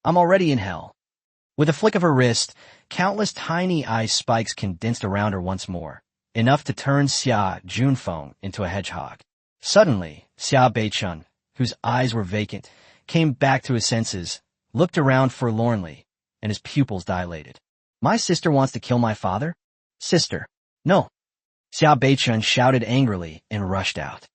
I'm already in hell. With a flick of her wrist, countless tiny ice spikes condensed around her once more, enough to turn Xia Junfeng into a hedgehog. Suddenly, Xia Beichun, whose eyes were vacant, came back to his senses, looked around forlornly, and his pupils dilated. My sister wants to kill my father? Sister. No. Xia Beichun shouted angrily and rushed out.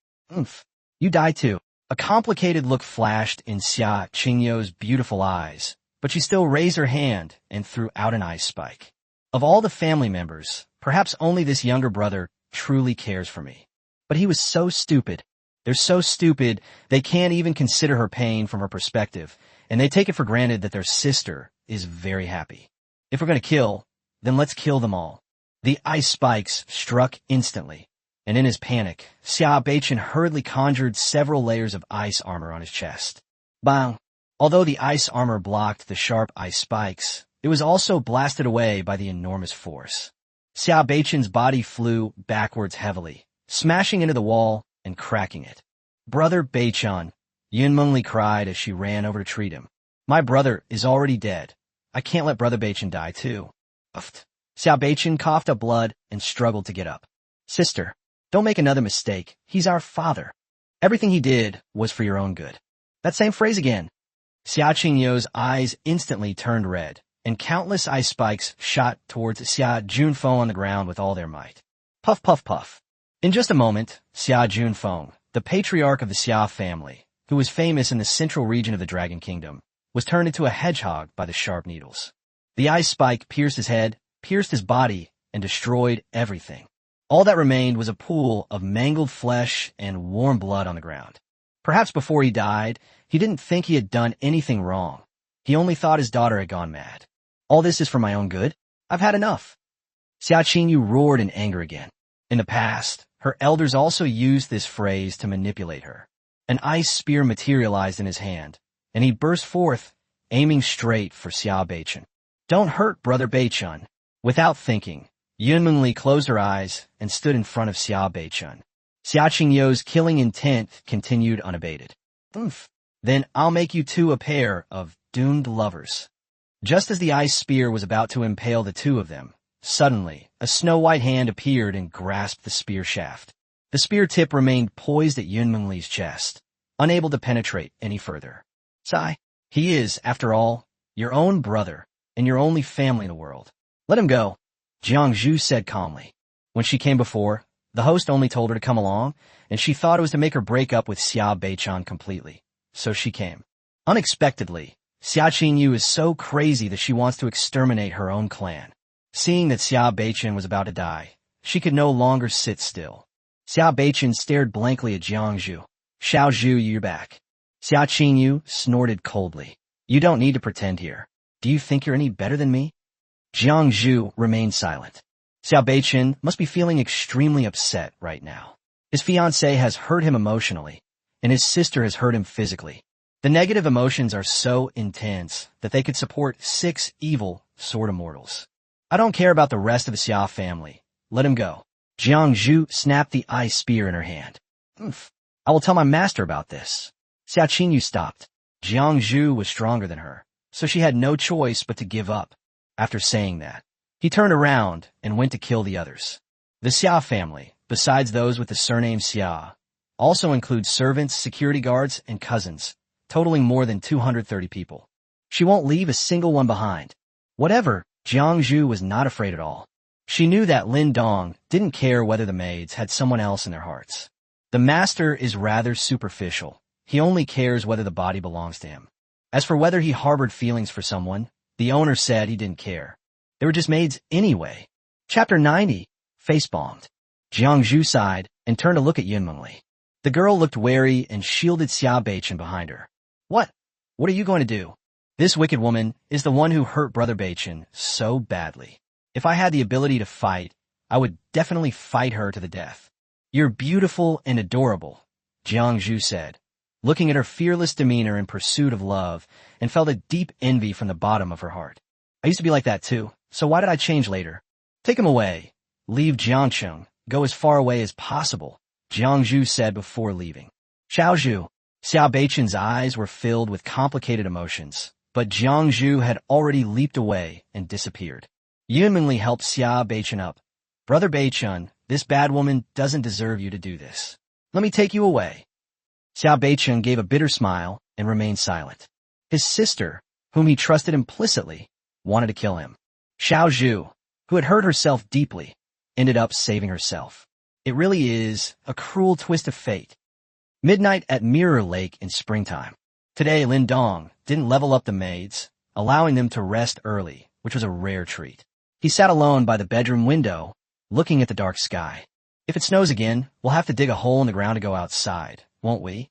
You die too. A complicated look flashed in Xia Qingyu's beautiful eyes, but she still raised her hand and threw out an ice spike. Of all the family members, perhaps only this younger brother truly cares for me. But he was so stupid. They're so stupid, they can't even consider her pain from her perspective, and they take it for granted that their sister is very happy. If we're going to kill, then let's kill them all. The ice spikes struck instantly, and in his panic, Xia Beichun hurriedly conjured several layers of ice armor on his chest. Bang! Although the ice armor blocked the sharp ice spikes, it was also blasted away by the enormous force. Xia Beichun's body flew backwards heavily, smashing into the wall and cracking it. Brother Beichun, Yun Mengli cried as she ran over to treat him. My brother is already dead. I can't let Brother Beichun die too. Uffed. Xia Beichun coughed up blood and struggled to get up. Sister, don't make another mistake. He's our father. Everything he did was for your own good. That same phrase again. Xia Qingyu's eyes instantly turned red, and countless ice spikes shot towards Xia Junfeng on the ground with all their might. Puff, puff, puff. In just a moment, Xia Junfeng, the patriarch of the Xia family, who was famous in the central region of the Dragon Kingdom, was turned into a hedgehog by the sharp needles. The ice spike pierced his head, pierced his body, and destroyed everything. All that remained was a pool of mangled flesh and warm blood on the ground. Perhaps before he died, he didn't think he had done anything wrong. He only thought his daughter had gone mad. All this is for my own good. I've had enough. Xia Qingyu roared in anger again. In the past, her elders also used this phrase to manipulate her. An ice spear materialized in his hand, and he burst forth, aiming straight for Xia Beichun. Don't hurt Brother Beichun. Without thinking, Yun Mengli closed her eyes and stood in front of Xia Beichun. Xia Qingyu's killing intent continued unabated. Then I'll make you two a pair of doomed lovers. Just as the ice spear was about to impale the two of them, suddenly, a snow-white hand appeared and grasped the spear shaft. The spear tip remained poised at Yunmeng's chest, unable to penetrate any further. Sigh. He is, after all, your own brother, and your only family in the world. Let him go, Jiangzhu said calmly. When she came before, the host only told her to come along, and she thought it was to make her break up with Xia Beichan completely. So she came. Unexpectedly, Xia Qingyu is so crazy that she wants to exterminate her own clan. Seeing that Xia Beichan was about to die, she could no longer sit still. Xia Beichan stared blankly at Jiangzhu. Xiao Zhu, you're back. Xia Qingyu snorted coldly. You don't need to pretend here. Do you think you're any better than me? Jiangzhu remained silent. Xia Beichan must be feeling extremely upset right now. His fiancée has hurt him emotionally, and his sister has hurt him physically. The negative emotions are so intense that they could support 6 evil sort of mortals. I don't care about the rest of the Xia family. Let him go. Jiangzhu snapped the ice spear in her hand. I will tell my master about this. Xia Qingyu stopped. Jiangzhu was stronger than her, so she had no choice but to give up. After saying that, he turned around and went to kill the others. The Xia family, besides those with the surname Xia, also includes servants, security guards, and cousins, totaling more than 230 people. She won't leave a single one behind. Whatever, Jiangzhu was not afraid at all. She knew that Lin Dong didn't care whether the maids had someone else in their hearts. The master is rather superficial. He only cares whether the body belongs to him. As for whether he harbored feelings for someone, the owner said he didn't care. They were just maids anyway. Chapter 90, Face-bombed. Jiangzhu sighed and turned to look at Yunmeng. The girl looked wary and shielded Xia Beichan behind her. What? What are you going to do? This wicked woman is the one who hurt Brother Beichan so badly. If I had the ability to fight, I would definitely fight her to the death. You're beautiful and adorable, Jiangzhu said, looking at her fearless demeanor in pursuit of love, and felt a deep envy from the bottom of her heart. I used to be like that too, so why did I change later? Take him away. Leave Jiangcheng. Go as far away as possible, Jiangzhu said before leaving. Xiaozhu. Xia Beichan's eyes were filled with complicated emotions, but Jiangzhu had already leaped away and disappeared. Yunmeng helped Xia Beichan up. Brother Beichan, this bad woman doesn't deserve you to do this. Let me take you away. Xia Beichan gave a bitter smile and remained silent. His sister, whom he trusted implicitly, wanted to kill him. Xiaozhu, who had hurt herself deeply, ended up saving herself. It really is a cruel twist of fate. Midnight at Mirror Lake in springtime. Today, Lin Dong didn't level up the maids, allowing them to rest early, which was a rare treat. He sat alone by the bedroom window, looking at the dark sky. If it snows again, we'll have to dig a hole in the ground to go outside, won't we?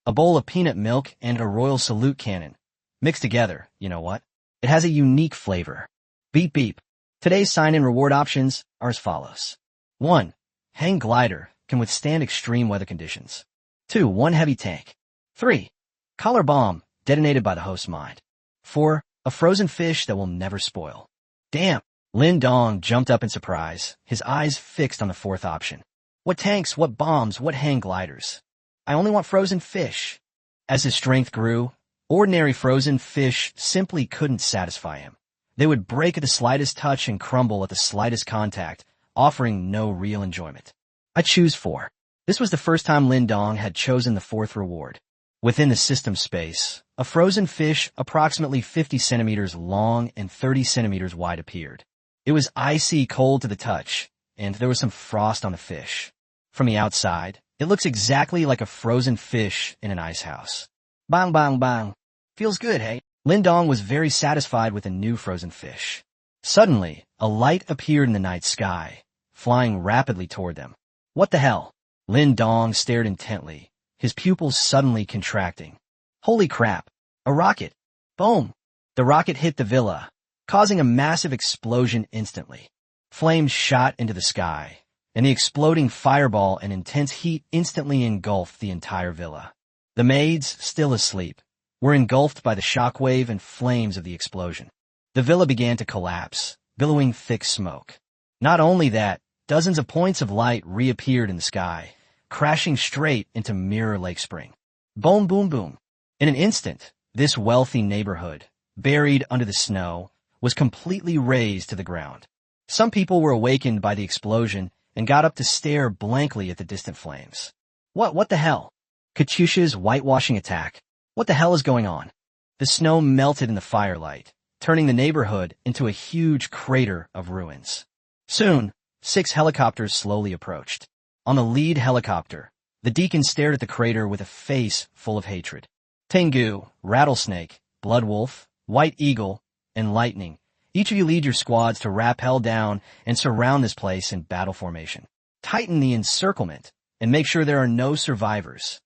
A bowl of peanut milk and a royal salute cannon. Mixed together, you know what? It has a unique flavor. Beep beep. Today's sign-in reward options are as follows. 1. Hang glider can withstand extreme weather conditions. 2. 1 heavy tank. 3. Collar bomb detonated by the host's mind. 4. A frozen fish that will never spoil. Damn! Lin Dong jumped up in surprise, his eyes fixed on the 4th option. What tanks, what bombs, what hang gliders? I only want frozen fish. As his strength grew, ordinary frozen fish simply couldn't satisfy him. They would break at the slightest touch and crumble at the slightest contact, offering no real enjoyment. I choose 4. This was the first time Lin Dong had chosen the 4th reward. Within the system space, a frozen fish approximately 50 centimeters long and 30 centimeters wide appeared. It was icy cold to the touch, and there was some frost on the fish. From the outside, it looks exactly like a frozen fish in an ice house. Bang bang bang. Feels good, hey? Lin Dong was very satisfied with a new frozen fish. Suddenly, a light appeared in the night sky, flying rapidly toward them. What the hell? Lin Dong stared intently, his pupils suddenly contracting. Holy crap! A rocket! Boom! The rocket hit the villa, causing a massive explosion instantly. Flames shot into the sky, and the exploding fireball and intense heat instantly engulfed the entire villa. The maids, still asleep, were engulfed by the shockwave and flames of the explosion. The villa began to collapse, billowing thick smoke. Not only that, dozens of points of light reappeared in the sky, crashing straight into Mirror Lake Spring. Boom, boom, boom. In an instant, this wealthy neighborhood, buried under the snow, was completely razed to the ground. Some people were awakened by the explosion and got up to stare blankly at the distant flames. What the hell? Katyusha's whitewashing attack. What the hell is going on? The snow melted in the firelight, turning the neighborhood into a huge crater of ruins. Soon, 6 helicopters slowly approached. On the lead helicopter, the deacon stared at the crater with a face full of hatred. Tengu, Rattlesnake, Bloodwolf, White Eagle, and Lightning, each of you lead your squads to rappel down and surround this place in battle formation. Tighten the encirclement and make sure there are no survivors.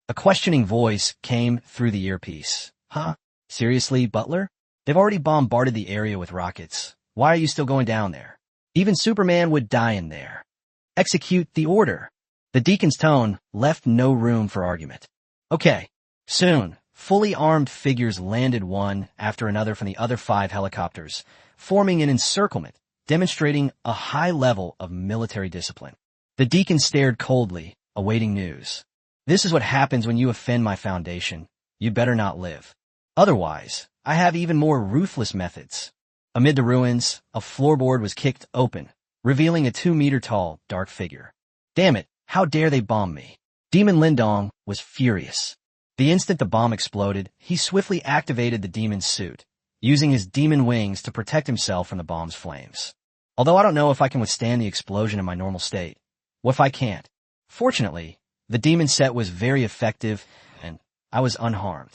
A questioning voice came through the earpiece. Huh? Seriously, Butler? They've already bombarded the area with rockets. Why are you still going down there? Even Superman would die in there. Execute the order. The deacon's tone left no room for argument. Okay. Soon, fully armed figures landed one after another from the other 5 helicopters, forming an encirclement, demonstrating a high level of military discipline. The deacon stared coldly, awaiting news. This is what happens when you offend my foundation. You'd better not live. Otherwise, I have even more ruthless methods. Amid the ruins, a floorboard was kicked open, revealing a 2-meter-tall, dark figure. Damn it, how dare they bomb me? Demon Lindong was furious. The instant the bomb exploded, he swiftly activated the demon's suit, using his demon wings to protect himself from the bomb's flames. Although I don't know if I can withstand the explosion in my normal state. What if I can't? Fortunately, the demon set was very effective, and I was unharmed.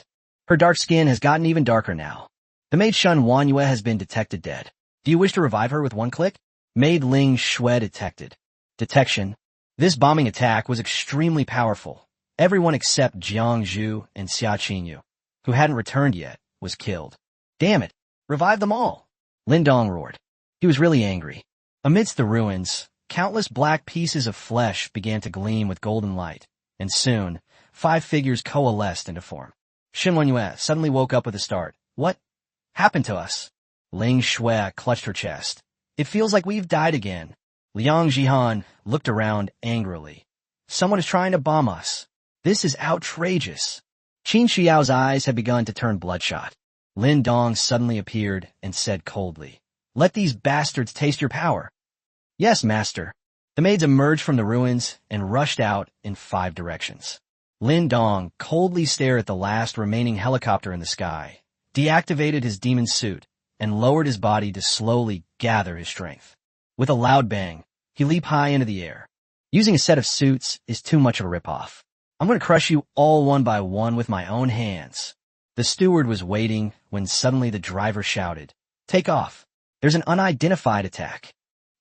Her dark skin has gotten even darker now. The maid Shun Wanyue has been detected dead. Do you wish to revive her with one click? Maid Ling Shui detected. Detection. This bombing attack was extremely powerful. Everyone except Jiang Zhu and Xia Qinyu, who hadn't returned yet, was killed. Damn it! Revive them all! Lindong roared. He was really angry. Amidst the ruins, countless black pieces of flesh began to gleam with golden light, and soon, 5 figures coalesced into form. Shin Wanyue suddenly woke up with a start. What happened to us? Ling Shui clutched her chest. It feels like we've died again. Liang Jihan looked around angrily. Someone is trying to bomb us. This is outrageous. Qin Xiao's eyes had begun to turn bloodshot. Lin Dong suddenly appeared and said coldly, "Let these bastards taste your power." Yes, master. The maids emerged from the ruins and rushed out in 5 directions. Lin Dong coldly stared at the last remaining helicopter in the sky, deactivated his demon suit, and lowered his body to slowly gather his strength. With a loud bang, he leaped high into the air. Using a set of suits is too much of a ripoff. I'm going to crush you all one by one with my own hands. The steward was waiting when suddenly the driver shouted, "Take off. There's an unidentified attack."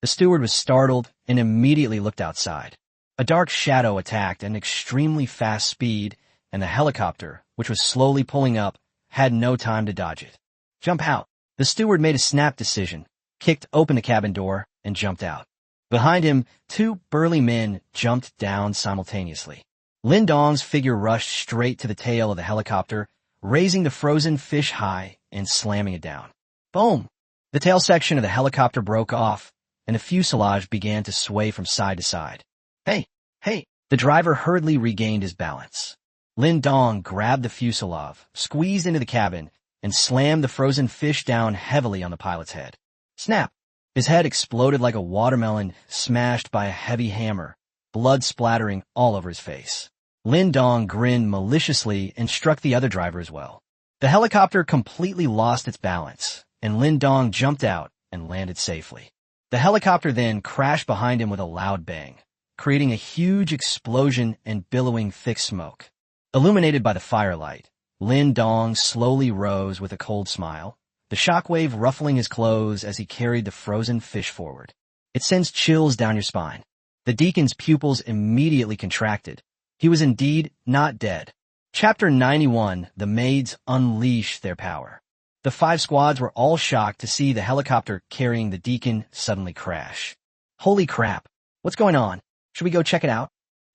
The steward was startled and immediately looked outside. A dark shadow attacked at an extremely fast speed, and the helicopter, which was slowly pulling up, had no time to dodge it. Jump out. The steward made a snap decision, kicked open the cabin door, and jumped out. Behind him, 2 burly men jumped down simultaneously. Lin Dong's figure rushed straight to the tail of the helicopter, raising the frozen fish high and slamming it down. Boom! The tail section of the helicopter broke off, and the fuselage began to sway from side to side. Hey! The driver hurriedly regained his balance. Lin Dong grabbed the fuselage, squeezed into the cabin, and slammed the frozen fish down heavily on the pilot's head. Snap! His head exploded like a watermelon smashed by a heavy hammer, blood splattering all over his face. Lin Dong grinned maliciously and struck the other driver as well. The helicopter completely lost its balance, and Lin Dong jumped out and landed safely. The helicopter then crashed behind him with a loud bang, creating a huge explosion and billowing thick smoke. Illuminated by the firelight, Lin Dong slowly rose with a cold smile, the shockwave ruffling his clothes as he carried the frozen fish forward. It sends chills down your spine. The deacon's pupils immediately contracted. He was indeed not dead. Chapter 91, The Maids Unleash Their Power. The 5 squads were all shocked to see the helicopter carrying the deacon suddenly crash. Holy crap! What's going on? Should we go check it out?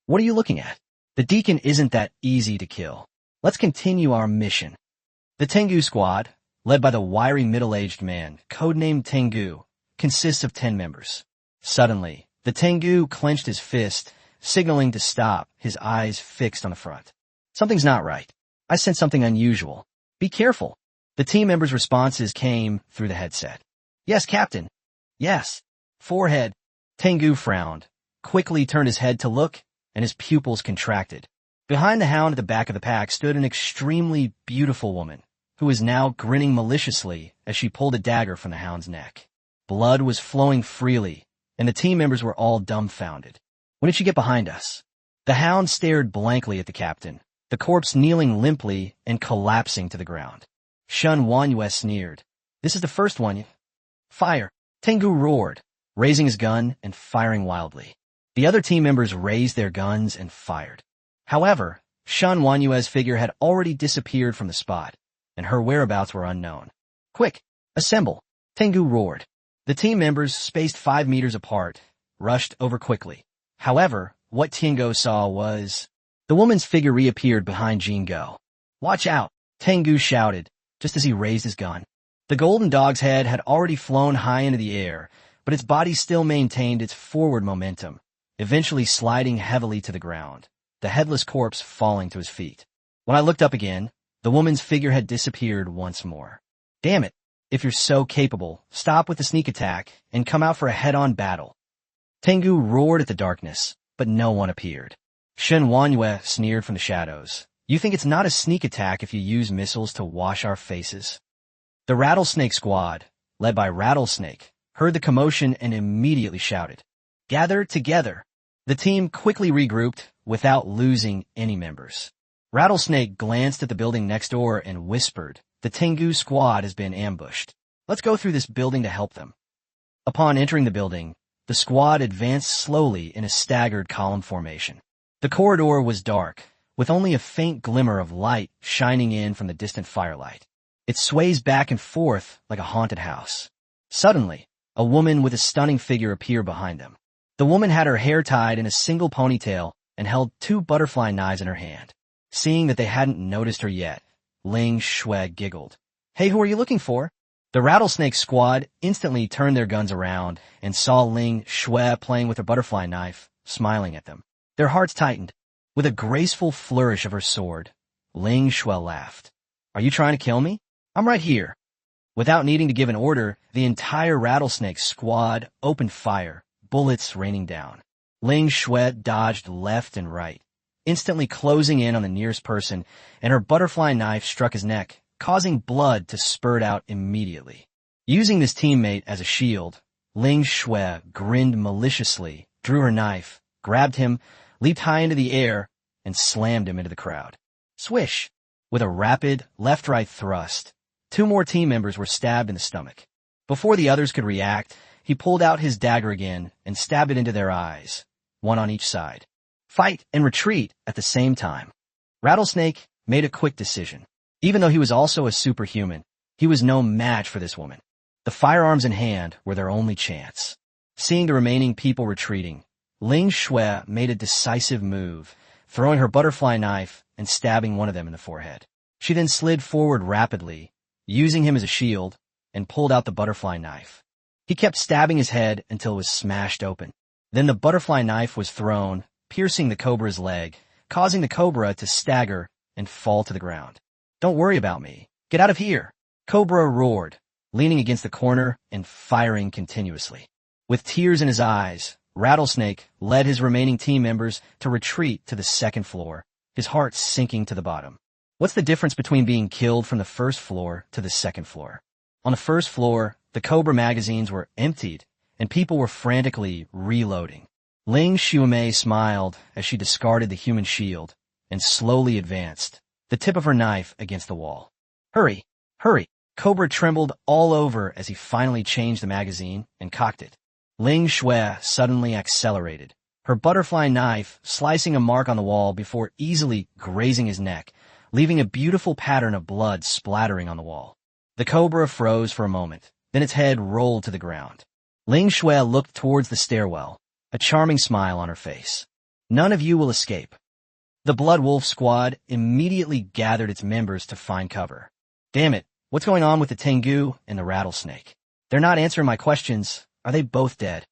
What are you looking at? The deacon isn't that easy to kill. Let's continue our mission. The Tengu squad, led by the wiry middle-aged man, codenamed Tengu, consists of 10 members. Suddenly, the Tengu clenched his fist, signaling to stop, his eyes fixed on the front. Something's not right. I sense something unusual. Be careful. The The team members' responses came through the headset. Yes, Captain. Yes. Forehead. Tengu frowned, quickly turned his head to look, and his pupils contracted. Behind the hound at the back of the pack stood an extremely beautiful woman, who was now grinning maliciously as she pulled a dagger from the hound's neck. Blood was flowing freely, and the team members were all dumbfounded. When did she get behind us? The hound stared blankly at the captain, the corpse kneeling limply and collapsing to the ground. Shun Wanyue sneered. This is the first one. Fire! Tengu roared, raising his gun and firing wildly. The other team members raised their guns and fired. However, Shun Wanyue's figure had already disappeared from the spot, and her whereabouts were unknown. Quick! Assemble! Tengu roared. The team members, spaced 5 meters apart, rushed over quickly. However, what Tengu saw was... The woman's figure reappeared behind Jingo. Watch out! Tengu shouted, just as he raised his gun. The golden dog's head had already flown high into the air, but its body still maintained its forward momentum, eventually sliding heavily to the ground, the headless corpse falling to his feet. When I looked up again, the woman's figure had disappeared once more. Damn it! If you're so capable, stop with the sneak attack and come out for a head-on battle. Tengu roared at the darkness, but no one appeared. Shen Wanyue sneered from the shadows. You think it's not a sneak attack if you use missiles to wash our faces? The Rattlesnake Squad, led by Rattlesnake, heard the commotion and immediately shouted. Gather together! The team quickly regrouped without losing any members. Rattlesnake glanced at the building next door and whispered, the Tengu squad has been ambushed. Let's go through this building to help them. Upon entering the building, the squad advanced slowly in a staggered column formation. The corridor was dark, with only a faint glimmer of light shining in from the distant firelight. It sways back and forth like a haunted house. Suddenly, a woman with a stunning figure appeared behind them. The woman had her hair tied in a single ponytail and held 2 butterfly knives in her hand. Seeing that they hadn't noticed her yet, Ling Shui giggled. Hey, who are you looking for? The Rattlesnake Squad instantly turned their guns around and saw Ling Shui playing with her butterfly knife, smiling at them. Their hearts tightened. With a graceful flourish of her sword, Ling Shui laughed. Are you trying to kill me? I'm right here. Without needing to give an order, the entire Rattlesnake Squad opened fire, bullets raining down. Ling Shui dodged left and right, instantly closing in on the nearest person, and her butterfly knife struck his neck, causing blood to spurt out immediately. Using this teammate as a shield, Ling Shui grinned maliciously, drew her knife, grabbed him, leaped high into the air, and slammed him into the crowd. Swish! With a rapid left-right thrust, 2 more team members were stabbed in the stomach. Before the others could react, he pulled out his dagger again and stabbed it into their eyes, 1 on each side. Fight and retreat at the same time. Rattlesnake made a quick decision. Even though he was also a superhuman, he was no match for this woman. The firearms in hand were their only chance. Seeing the remaining people retreating, Ling Shui made a decisive move, throwing her butterfly knife and stabbing one of them in the forehead. She then slid forward rapidly, using him as a shield, and pulled out the butterfly knife. He kept stabbing his head until it was smashed open. Then the butterfly knife was thrown, piercing the cobra's leg, causing the cobra to stagger and fall to the ground. Don't worry about me. Get out of here! Cobra roared, leaning against the corner and firing continuously. With tears in his eyes, Rattlesnake led his remaining team members to retreat to the 2nd floor, his heart sinking to the bottom. What's the difference between being killed from the 1st floor to the 2nd floor? On the 1st floor, the Cobra magazines were emptied, and people were frantically reloading. Ling Xiumei smiled as she discarded the human shield and slowly advanced, the tip of her knife against the wall. Hurry! Hurry! Cobra trembled all over as he finally changed the magazine and cocked it. Ling Shui suddenly accelerated, her butterfly knife slicing a mark on the wall before easily grazing his neck, leaving a beautiful pattern of blood splattering on the wall. The cobra froze for a moment, then its head rolled to the ground. Ling Shui looked towards the stairwell, a charming smile on her face. None of you will escape. The Blood Wolf Squad immediately gathered its members to find cover. Damn it, what's going on with the Tengu and the Rattlesnake? They're not answering my questions. Are they both dead?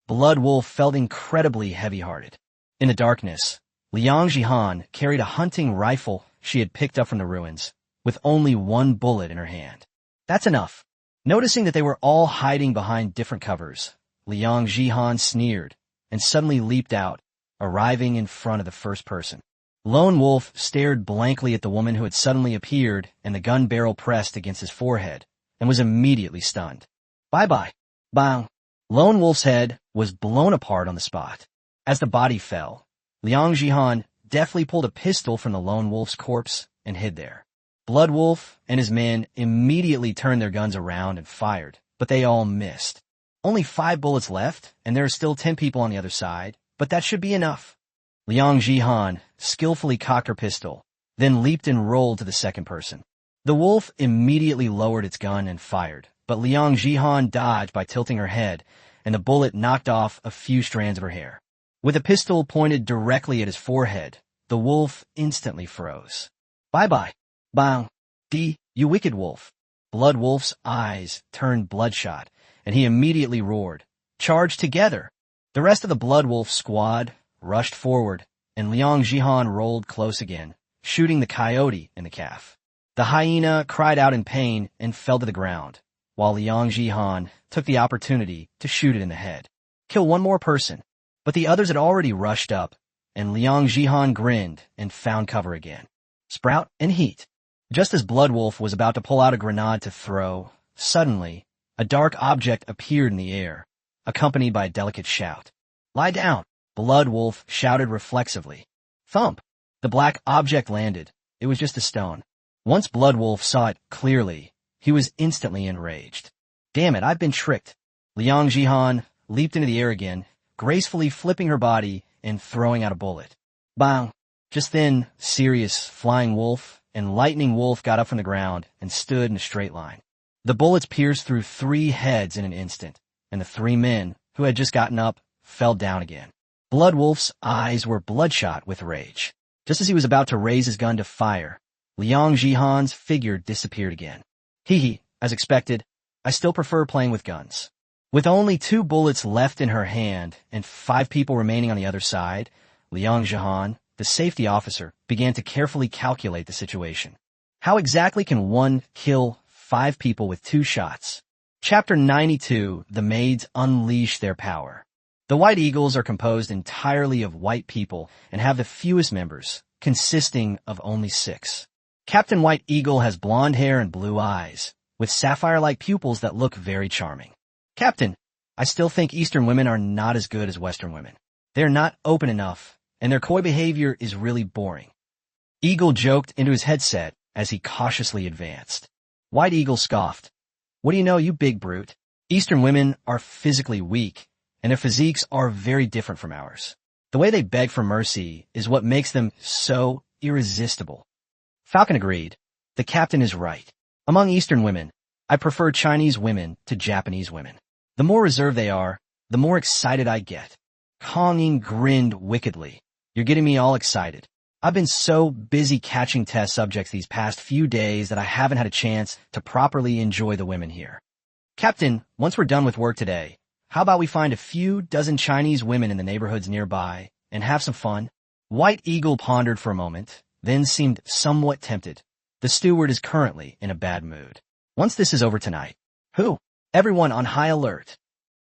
Blood Wolf felt incredibly heavy-hearted. In the darkness, Liang Jihan carried a hunting rifle she had picked up from the ruins, with only one bullet in her hand. That's enough. Noticing that they were all hiding behind different covers, Liang Jihan sneered and suddenly leaped out, arriving in front of the first person. Lone Wolf stared blankly at the woman who had suddenly appeared, and the gun barrel pressed against his forehead, and was immediately stunned. Bye-bye. Bang. Lone Wolf's head was blown apart on the spot. As the body fell, Liang Jihan deftly pulled a pistol from the Lone Wolf's corpse and hid there. Blood Wolf and his men immediately turned their guns around and fired, but they all missed. Only 5 bullets left, and there are still 10 people on the other side, but that should be enough. Liang Jihan skillfully cocked her pistol, then leaped and rolled to the second person. The wolf immediately lowered its gun and fired, but Liang Jihan dodged by tilting her head, and the bullet knocked off a few strands of her hair. With a pistol pointed directly at his forehead, the wolf instantly froze. Bye-bye. Bang. You wicked wolf. Blood Wolf's eyes turned bloodshot, and he immediately roared, "Charge together!" The rest of the Blood Wolf squad rushed forward, and Liang Jihan rolled close again, shooting the coyote in the calf. The hyena cried out in pain and fell to the ground, while Liang Jihan took the opportunity to shoot it in the head. Kill one more person, but the others had already rushed up, and Liang Jihan grinned and found cover again. Sprout and heat. Just as Blood Wolf was about to pull out a grenade to throw, suddenly, a dark object appeared in the air, accompanied by a delicate shout. Lie down, Blood Wolf shouted reflexively. Thump! The black object landed. It was just a stone. Once Blood Wolf saw it clearly, he was instantly enraged. Damn it, I've been tricked. Liang Jihan leaped into the air again, gracefully flipping her body and throwing out a bullet. Bang! Just then, Sirius, Flying Wolf, and Lightning Wolf got up from the ground and stood in a straight line. The bullets pierced through 3 heads in an instant, and the 3 men, who had just gotten up, fell down again. Blood Wolf's eyes were bloodshot with rage. Just as he was about to raise his gun to fire, Liang Jihan's figure disappeared again. Hee, as expected, I still prefer playing with guns. With only 2 bullets left in her hand and 5 people remaining on the other side, Liang Jihan, the safety officer, began to carefully calculate the situation. How exactly can one kill 5 people with 2 shots? Chapter 92, The Maids Unleash Their Power. The White Eagles are composed entirely of white people and have the fewest members, consisting of only 6. Captain White Eagle has blonde hair and blue eyes, with sapphire-like pupils that look very charming. Captain, I still think Eastern women are not as good as Western women. They are not open enough, and their coy behavior is really boring. Eagle joked into his headset as he cautiously advanced. White Eagle scoffed. What do you know, you big brute? Eastern women are physically weak, and their physiques are very different from ours. The way they beg for mercy is what makes them so irresistible. Falcon agreed. The captain is right. Among Eastern women, I prefer Chinese women to Japanese women. The more reserved they are, the more excited I get. Kong Ying grinned wickedly. You're getting me all excited. I've been so busy catching test subjects these past few days that I haven't had a chance to properly enjoy the women here. Captain, once we're done with work today, how about we find a few dozen Chinese women in the neighborhoods nearby and have some fun? White Eagle pondered for a moment, then seemed somewhat tempted. The steward is currently in a bad mood. Once this is over tonight. Who? Everyone on high alert.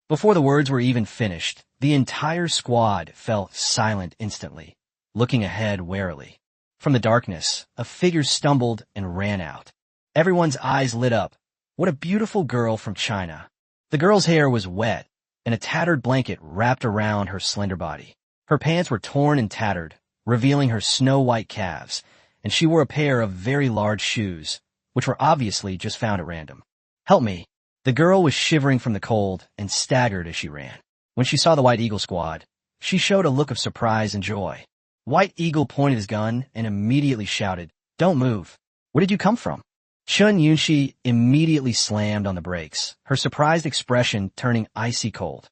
Before the words were even finished, the entire squad fell silent instantly, looking ahead warily. From the darkness, a figure stumbled and ran out. Everyone's eyes lit up. What a beautiful girl from China. The girl's hair was wet, and a tattered blanket wrapped around her slender body. Her pants were torn and tattered, revealing her snow-white calves, and she wore a pair of very large shoes, which were obviously just found at random. Help me. The girl was shivering from the cold and staggered as she ran. When she saw the White Eagle squad, she showed a look of surprise and joy. White Eagle pointed his gun and immediately shouted, "Don't move. Where did you come from?" Chun Yunshi immediately slammed on the brakes, her surprised expression turning icy cold.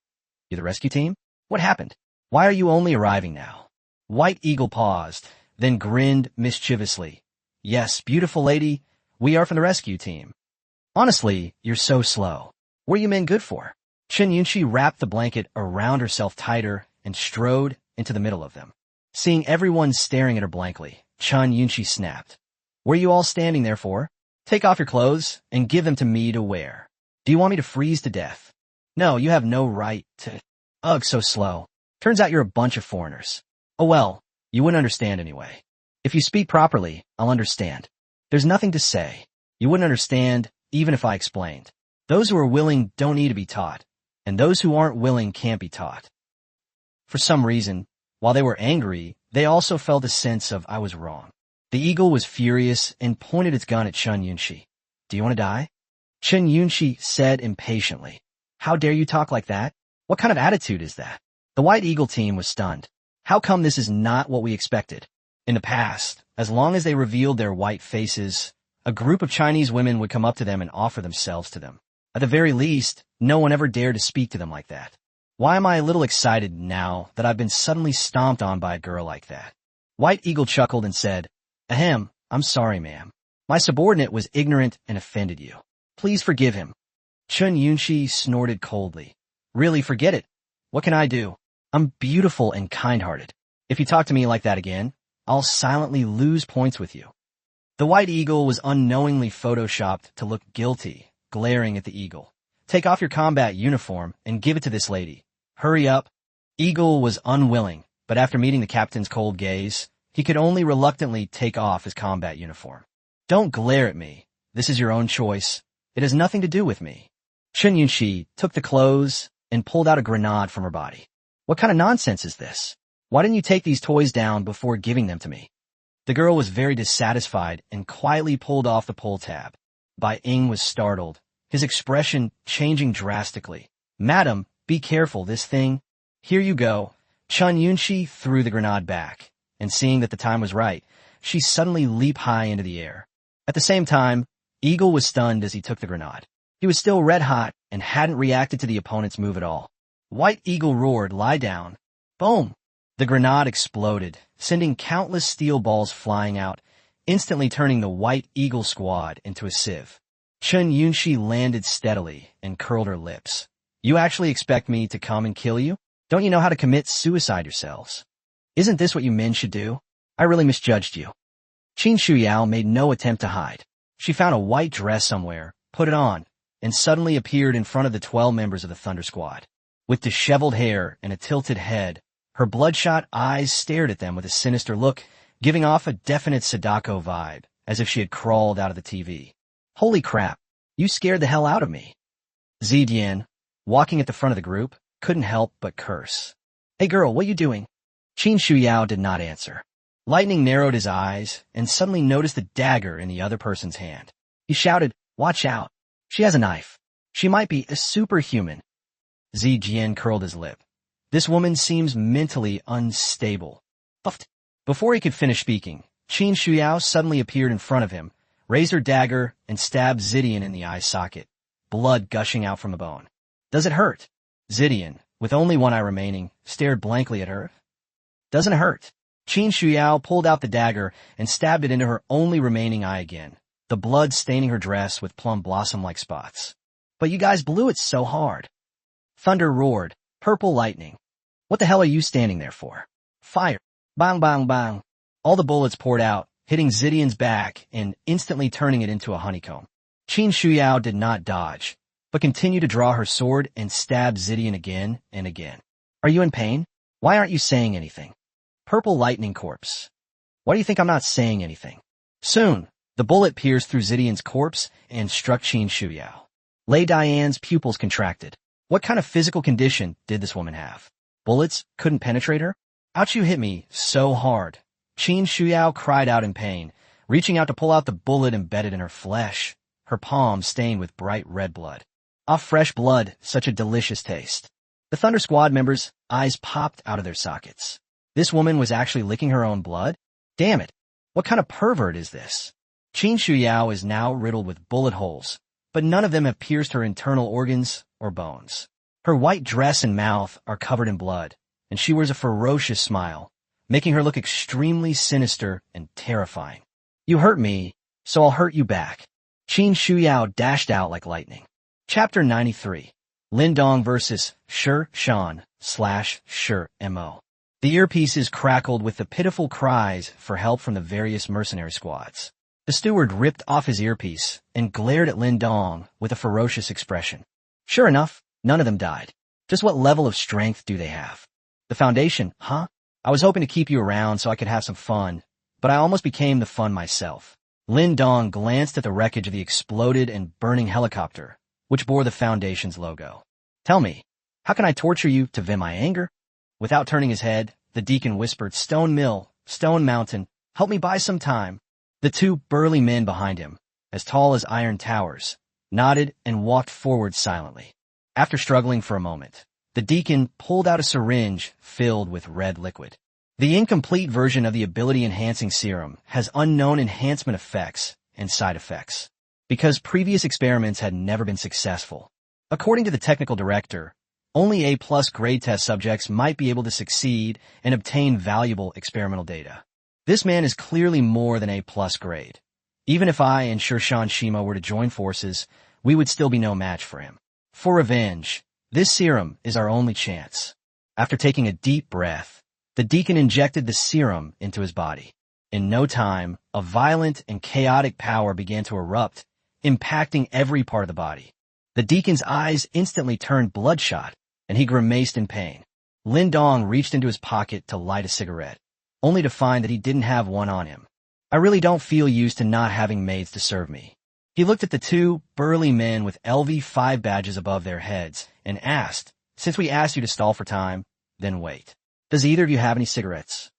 "You the rescue team? What happened? Why are you only arriving now?" White Eagle paused, then grinned mischievously. "Yes, beautiful lady, we are from the rescue team." "Honestly, you're so slow. What are you men good for?" Chun Yunshi wrapped the blanket around herself tighter and strode into the middle of them. Seeing everyone staring at her blankly, Chun Yunshi snapped. What are you all standing there for? Take off your clothes and give them to me to wear. Do you want me to freeze to death? No, you have no right to... Ugh, so slow. Turns out you're a bunch of foreigners. Oh well, you wouldn't understand anyway. If you speak properly, I'll understand. There's nothing to say. You wouldn't understand, even if I explained. Those who are willing don't need to be taught, and those who aren't willing can't be taught. For some reason, while they were angry, they also felt a sense of I was wrong. The eagle was furious and pointed its gun at Chun Yunshi. Do you want to die? Chun Yunshi said impatiently. How dare you talk like that? What kind of attitude is that? The White Eagle team was stunned. How come this is not what we expected? In the past, as long as they revealed their white faces, a group of Chinese women would come up to them and offer themselves to them. At the very least, no one ever dared to speak to them like that. Why am I a little excited now that I've been suddenly stomped on by a girl like that? White Eagle chuckled and said, Ahem, I'm sorry, ma'am. My subordinate was ignorant and offended you. Please forgive him. Chun Yunshi snorted coldly. Really, forget it. What can I do? I'm beautiful and kind-hearted. If you talk to me like that again, I'll silently lose points with you. The White Eagle was unknowingly photoshopped to look guilty, glaring at the eagle. Take off your combat uniform and give it to this lady. Hurry up. Eagle was unwilling, but after meeting the captain's cold gaze, he could only reluctantly take off his combat uniform. Don't glare at me. This is your own choice. It has nothing to do with me. Chun Yunshi took the clothes and pulled out a grenade from her body. What kind of nonsense is this? Why didn't you take these toys down before giving them to me? The girl was very dissatisfied and quietly pulled off the pull tab. Bai Ying was startled, his expression changing drastically. Madam, be careful, this thing. Here you go. Chun Yunshi threw the grenade back, and seeing that the time was right, she suddenly leaped high into the air. At the same time, Eagle was stunned as he took the grenade. He was still red hot and hadn't reacted to the opponent's move at all. White Eagle roared, lie down. Boom! The grenade exploded, sending countless steel balls flying out, instantly turning the White Eagle squad into a sieve. Chun Yunshi landed steadily and curled her lips. You actually expect me to come and kill you? Don't you know how to commit suicide yourselves? Isn't this what you men should do? I really misjudged you. Qin Shuyao made no attempt to hide. She found a white dress somewhere, put it on, and suddenly appeared in front of the 12 members of the Thunder Squad. With disheveled hair and a tilted head, her bloodshot eyes stared at them with a sinister look, giving off a definite Sadako vibe, as if she had crawled out of the TV. Holy crap, you scared the hell out of me. Zidian, walking at the front of the group, couldn't help but curse. Hey girl, what you doing? Qin Shuyao did not answer. Lightning narrowed his eyes and suddenly noticed the dagger in the other person's hand. He shouted, watch out. She has a knife. She might be a superhuman. Zidian curled his lip. This woman seems mentally unstable. Puffed. Before he could finish speaking, Qin Shuyao suddenly appeared in front of him, raised her dagger, and stabbed Zidian in the eye socket, blood gushing out from the bone. Does it hurt? Zidian, with only one eye remaining, stared blankly at her. Doesn't it hurt? Qin Shuyao pulled out the dagger and stabbed it into her only remaining eye again, the blood staining her dress with plum blossom-like spots. But you guys blew it so hard. Thunder roared, purple lightning. What the hell are you standing there for? Fire. Bang, bang, bang. All the bullets poured out, hitting Zidian's back and instantly turning it into a honeycomb. Qin Shuyao did not dodge, but continued to draw her sword and stab Zidian again and again. Are you in pain? Why aren't you saying anything? Purple lightning corpse. Why do you think I'm not saying anything? Soon, the bullet pierced through Zidian's corpse and struck Qin Shuyao. Lei Diane's pupils contracted. What kind of physical condition did this woman have? Bullets couldn't penetrate her? Ouch, you hit me so hard. Qin Shuyao cried out in pain, reaching out to pull out the bullet embedded in her flesh, her palm stained with bright red blood. Ah, fresh blood, such a delicious taste. The Thunder Squad members' eyes popped out of their sockets. This woman was actually licking her own blood? Damn it. What kind of pervert is this? Qin Shuyao is now riddled with bullet holes, but none of them have pierced her internal organs or bones. Her white dress and mouth are covered in blood, and she wears a ferocious smile, making her look extremely sinister and terrifying. You hurt me, so I'll hurt you back. Qin Shuyao dashed out like lightning. Chapter 93. Lindong vs. Shi Shan/Shi Mo. The earpieces crackled with the pitiful cries for help from the various mercenary squads. The steward ripped off his earpiece and glared at Lin Dong with a ferocious expression. Sure enough, none of them died. Just what level of strength do they have? The Foundation, huh? I was hoping to keep you around so I could have some fun, but I almost became the fun myself. Lin Dong glanced at the wreckage of the exploded and burning helicopter, which bore the Foundation's logo. Tell me, how can I torture you to vent my anger? Without turning his head, the deacon whispered, Stone Mill, Stone Mountain, help me buy some time. The two burly men behind him, as tall as iron towers, nodded and walked forward silently. After struggling for a moment, the deacon pulled out a syringe filled with red liquid. The incomplete version of the ability-enhancing serum has unknown enhancement effects and side effects, because previous experiments had never been successful. According to the technical director, only A+ grade test subjects might be able to succeed and obtain valuable experimental data. This man is clearly more than A+ grade. Even if I and Shirshan Shimo were to join forces, we would still be no match for him. For revenge, this serum is our only chance. After taking a deep breath, the deacon injected the serum into his body. In no time, a violent and chaotic power began to erupt, impacting every part of the body. The deacon's eyes instantly turned bloodshot, and he grimaced in pain. Lin Dong reached into his pocket to light a cigarette, only to find that he didn't have one on him. I really don't feel used to not having maids to serve me. He looked at the two burly men with LV5 badges above their heads and asked, since we asked you to stall for time, then wait. Does either of you have any cigarettes?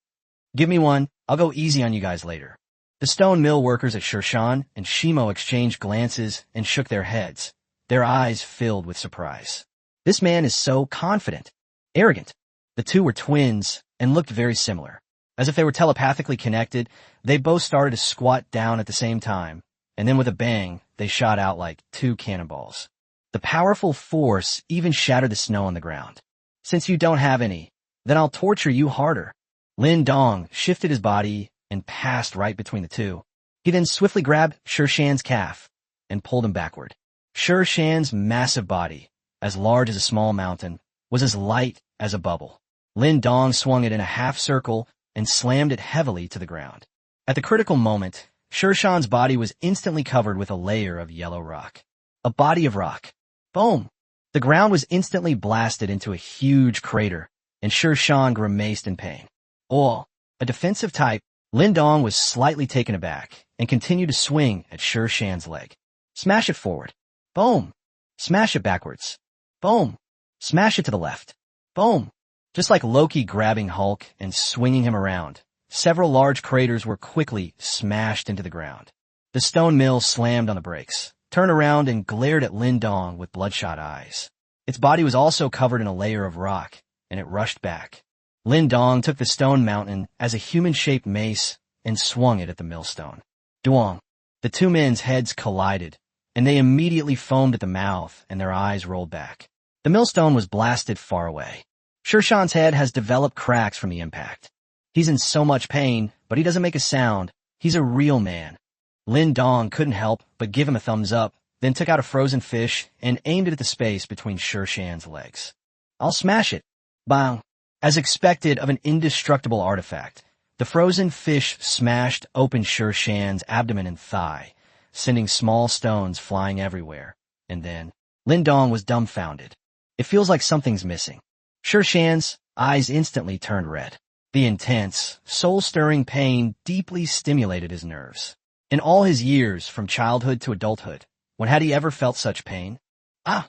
Give me one, I'll go easy on you guys later. The stone mill workers at Shirshan and Shimo exchanged glances and shook their heads, their eyes filled with surprise. This man is so confident, arrogant. The two were twins and looked very similar. As if they were telepathically connected, they both started to squat down at the same time, and then with a bang, they shot out like two cannonballs. The powerful force even shattered the snow on the ground. Since you don't have any, then I'll torture you harder. Lin Dong shifted his body and passed right between the two. He then swiftly grabbed Shirshan's calf and pulled him backward. Shirshan's massive body, as large as a small mountain, was as light as a bubble. Lin Dong swung it in a half circle and slammed it heavily to the ground. At the critical moment, Shirshan's body was instantly covered with a layer of yellow rock. A body of rock. Boom! The ground was instantly blasted into a huge crater, and Shirshan grimaced in pain. Oh, a defensive type, Lin Dong was slightly taken aback and continued to swing at Shirshan's leg. Smash it forward. Boom! Smash it backwards. Boom! Smash it to the left. Boom! Just like Loki grabbing Hulk and swinging him around, several large craters were quickly smashed into the ground. The stone mill slammed on the brakes, turned around and glared at Lin Dong with bloodshot eyes. Its body was also covered in a layer of rock, and it rushed back. Lin Dong took the stone mountain as a human-shaped mace and swung it at the millstone. Duong! The two men's heads collided, and they immediately foamed at the mouth and their eyes rolled back. The millstone was blasted far away. Shirshan's head has developed cracks from the impact. He's in so much pain, but he doesn't make a sound. He's a real man. Lin Dong couldn't help but give him a thumbs up, then took out a frozen fish and aimed it at the space between Shirshan's legs. I'll smash it. Bang! As expected of an indestructible artifact, the frozen fish smashed open Shirshan's abdomen and thigh, sending small stones flying everywhere. And then, Lin Dong was dumbfounded. It feels like something's missing. Shirshan's eyes instantly turned red. The intense, soul-stirring pain deeply stimulated his nerves. In all his years, from childhood to adulthood, when had he ever felt such pain? Ah!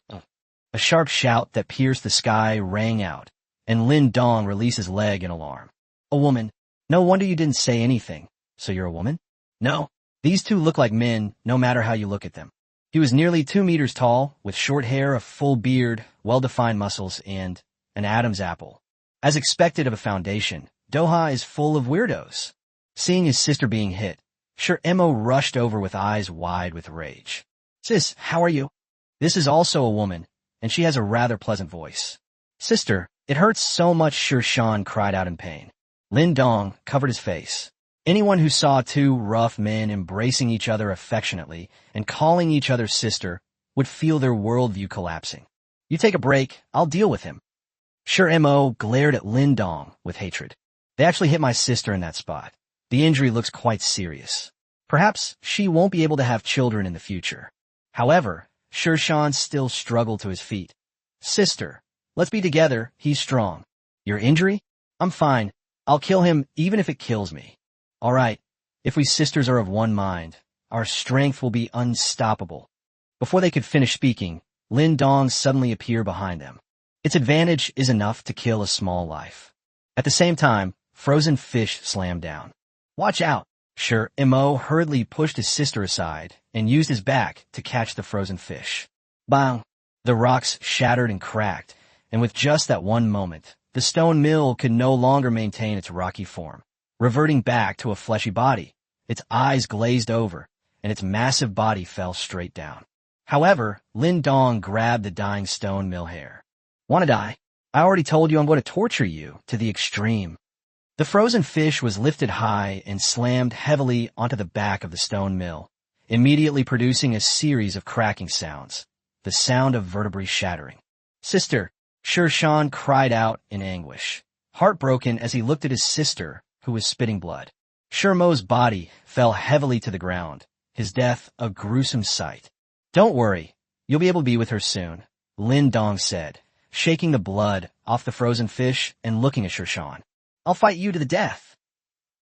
A sharp shout that pierced the sky rang out, and Lin Dong released his leg in alarm. A woman. No wonder you didn't say anything. So you're a woman? No. These two look like men, no matter how you look at them. He was nearly 2 meters tall, with short hair, a full beard, well-defined muscles, and an Adam's apple. As expected of a Foundation, Doha is full of weirdos. Seeing his sister being hit, Emo rushed over with eyes wide with rage. Sis, how are you? This is also a woman, and she has a rather pleasant voice. Sister, it hurts so much, Shirshan cried out in pain. Lin Dong covered his face. Anyone who saw two rough men embracing each other affectionately and calling each other sister would feel their worldview collapsing. You take a break, I'll deal with him. Mo glared at Lin Dong with hatred. They actually hit my sister in that spot. The injury looks quite serious. Perhaps she won't be able to have children in the future. However, Sher Shan still struggled to his feet. Sister, let's be together, he's strong. Your injury? I'm fine. I'll kill him even if it kills me. All right, if we sisters are of one mind, our strength will be unstoppable. Before they could finish speaking, Lin Dong suddenly appeared behind them. Its advantage is enough to kill a small life. At the same time, frozen fish slammed down. Watch out! Sher Mo hurriedly pushed his sister aside and used his back to catch the frozen fish. Bang! The rocks shattered and cracked, and with just that one moment, the stone mill could no longer maintain its rocky form. Reverting back to a fleshy body, its eyes glazed over, and its massive body fell straight down. However, Lin Dong grabbed the dying stone mill hair. Wanna die? I already told you I'm going to torture you to the extreme. The frozen fish was lifted high and slammed heavily onto the back of the stone mill, immediately producing a series of cracking sounds, the sound of vertebrae shattering. Sister, Sher Shan cried out in anguish, heartbroken as he looked at his sister, who was spitting blood. Sher Mo's body fell heavily to the ground, his death a gruesome sight. Don't worry, you'll be able to be with her soon, Lin Dong said, shaking the blood off the frozen fish and looking at Sher Shan. I'll fight you to the death.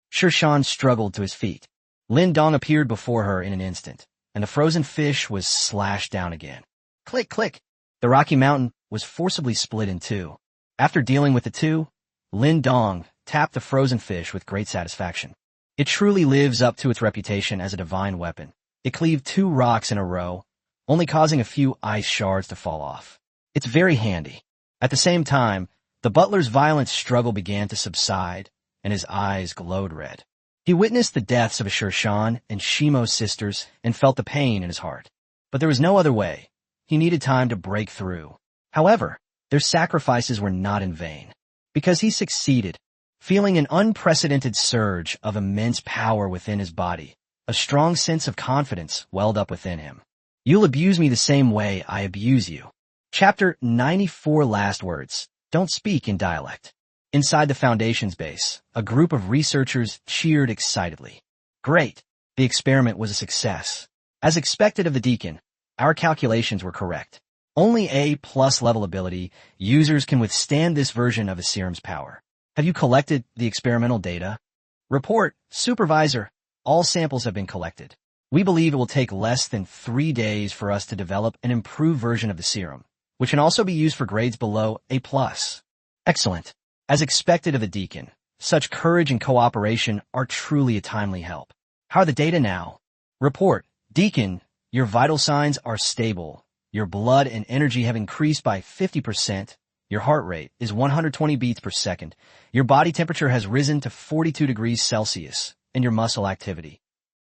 Sher Shan struggled to his feet. Lin Dong appeared before her in an instant, and the frozen fish was slashed down again. Click, click. The rocky mountain was forcibly split in two. After dealing with the two, Lin Dong tapped the frozen fish with great satisfaction. It truly lives up to its reputation as a divine weapon. It cleaved two rocks in a row, only causing a few ice shards to fall off. It's very handy. At the same time, the butler's violent struggle began to subside, and his eyes glowed red. He witnessed the deaths of Sher Shan and Shimo's sisters and felt the pain in his heart. But there was no other way. He needed time to break through. However, their sacrifices were not in vain. Because he succeeded, feeling an unprecedented surge of immense power within his body, a strong sense of confidence welled up within him. You'll abuse me the same way I abuse you. Chapter 94 Last Words. Don't speak in dialect. Inside the Foundation's base, a group of researchers cheered excitedly. Great! The experiment was a success. As expected of the deacon, our calculations were correct. Only A+ level ability users can withstand this version of a serum's power. Have you collected the experimental data? Report, Supervisor. All samples have been collected. We believe it will take less than 3 days for us to develop an improved version of the serum, which can also be used for grades below A+. Excellent. As expected of the deacon, such courage and cooperation are truly a timely help. How are the data now? Report, Deacon, your vital signs are stable. Your blood and energy have increased by 50%. Your heart rate is 120 beats per second. Your body temperature has risen to 42 degrees Celsius, and your muscle activity.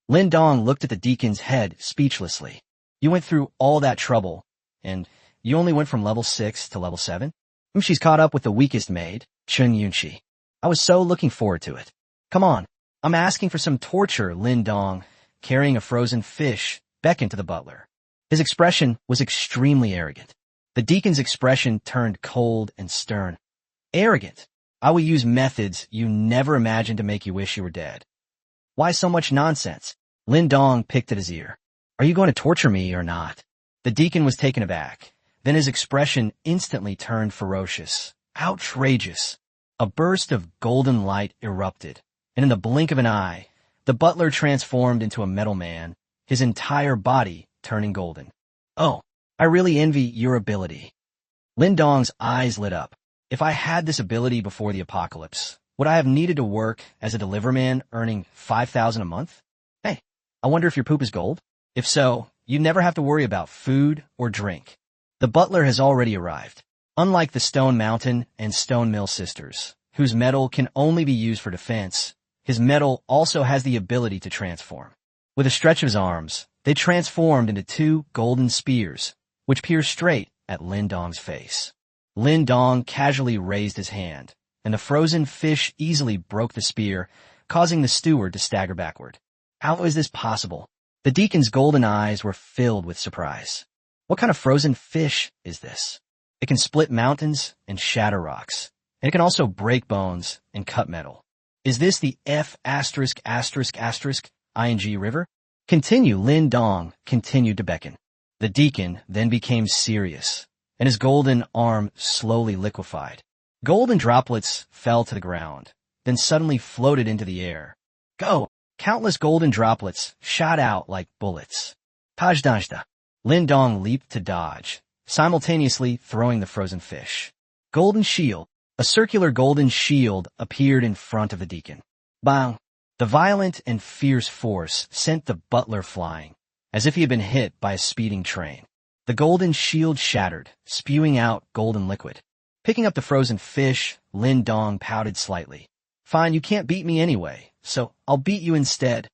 Lin Dong looked at the deacon's head speechlessly. You went through all that trouble, and you only went from level 6 to level 7? She's caught up with the weakest maid, Chun Yunchi. I was so looking forward to it. Come on, I'm asking for some torture, Lin Dong, carrying a frozen fish, beckoned to the butler. His expression was extremely arrogant. The deacon's expression turned cold and stern. Arrogant. I will use methods you never imagined to make you wish you were dead. Why so much nonsense? Lin Dong picked at his ear. Are you going to torture me or not? The deacon was taken aback. Then his expression instantly turned ferocious. Outrageous. A burst of golden light erupted, and in the blink of an eye, the butler transformed into a metal man, his entire body turning golden. Oh, I really envy your ability. Lin Dong's eyes lit up. If I had this ability before the apocalypse, would I have needed to work as a deliverman earning 5,000 a month? Hey, I wonder if your poop is gold? If so, you never have to worry about food or drink. The butler has already arrived. Unlike the Stone Mountain and Stone Mill sisters, whose metal can only be used for defense, his metal also has the ability to transform. With a stretch of his arms, they transformed into 2 golden spears, which pierced straight at Lin Dong's face. Lin Dong casually raised his hand, and the frozen fish easily broke the spear, causing the steward to stagger backward. How is this possible? The deacon's golden eyes were filled with surprise. What kind of frozen fish is this? It can split mountains and shatter rocks, and it can also break bones and cut metal. Is this the F******? ing river? Continue, Lin Dong continued to beckon. The deacon then became serious, and his golden arm slowly liquefied. Golden droplets fell to the ground, then suddenly floated into the air. Go! Countless golden droplets shot out like bullets. Tajdajda. Lin Dong leaped to dodge, simultaneously throwing the frozen fish. Golden shield. A circular golden shield appeared in front of the deacon. Bang! The violent and fierce force sent the butler flying, as if he had been hit by a speeding train. The golden shield shattered, spewing out golden liquid. Picking up the frozen fish, Lin Dong pouted slightly. Fine, you can't beat me anyway, so I'll beat you instead.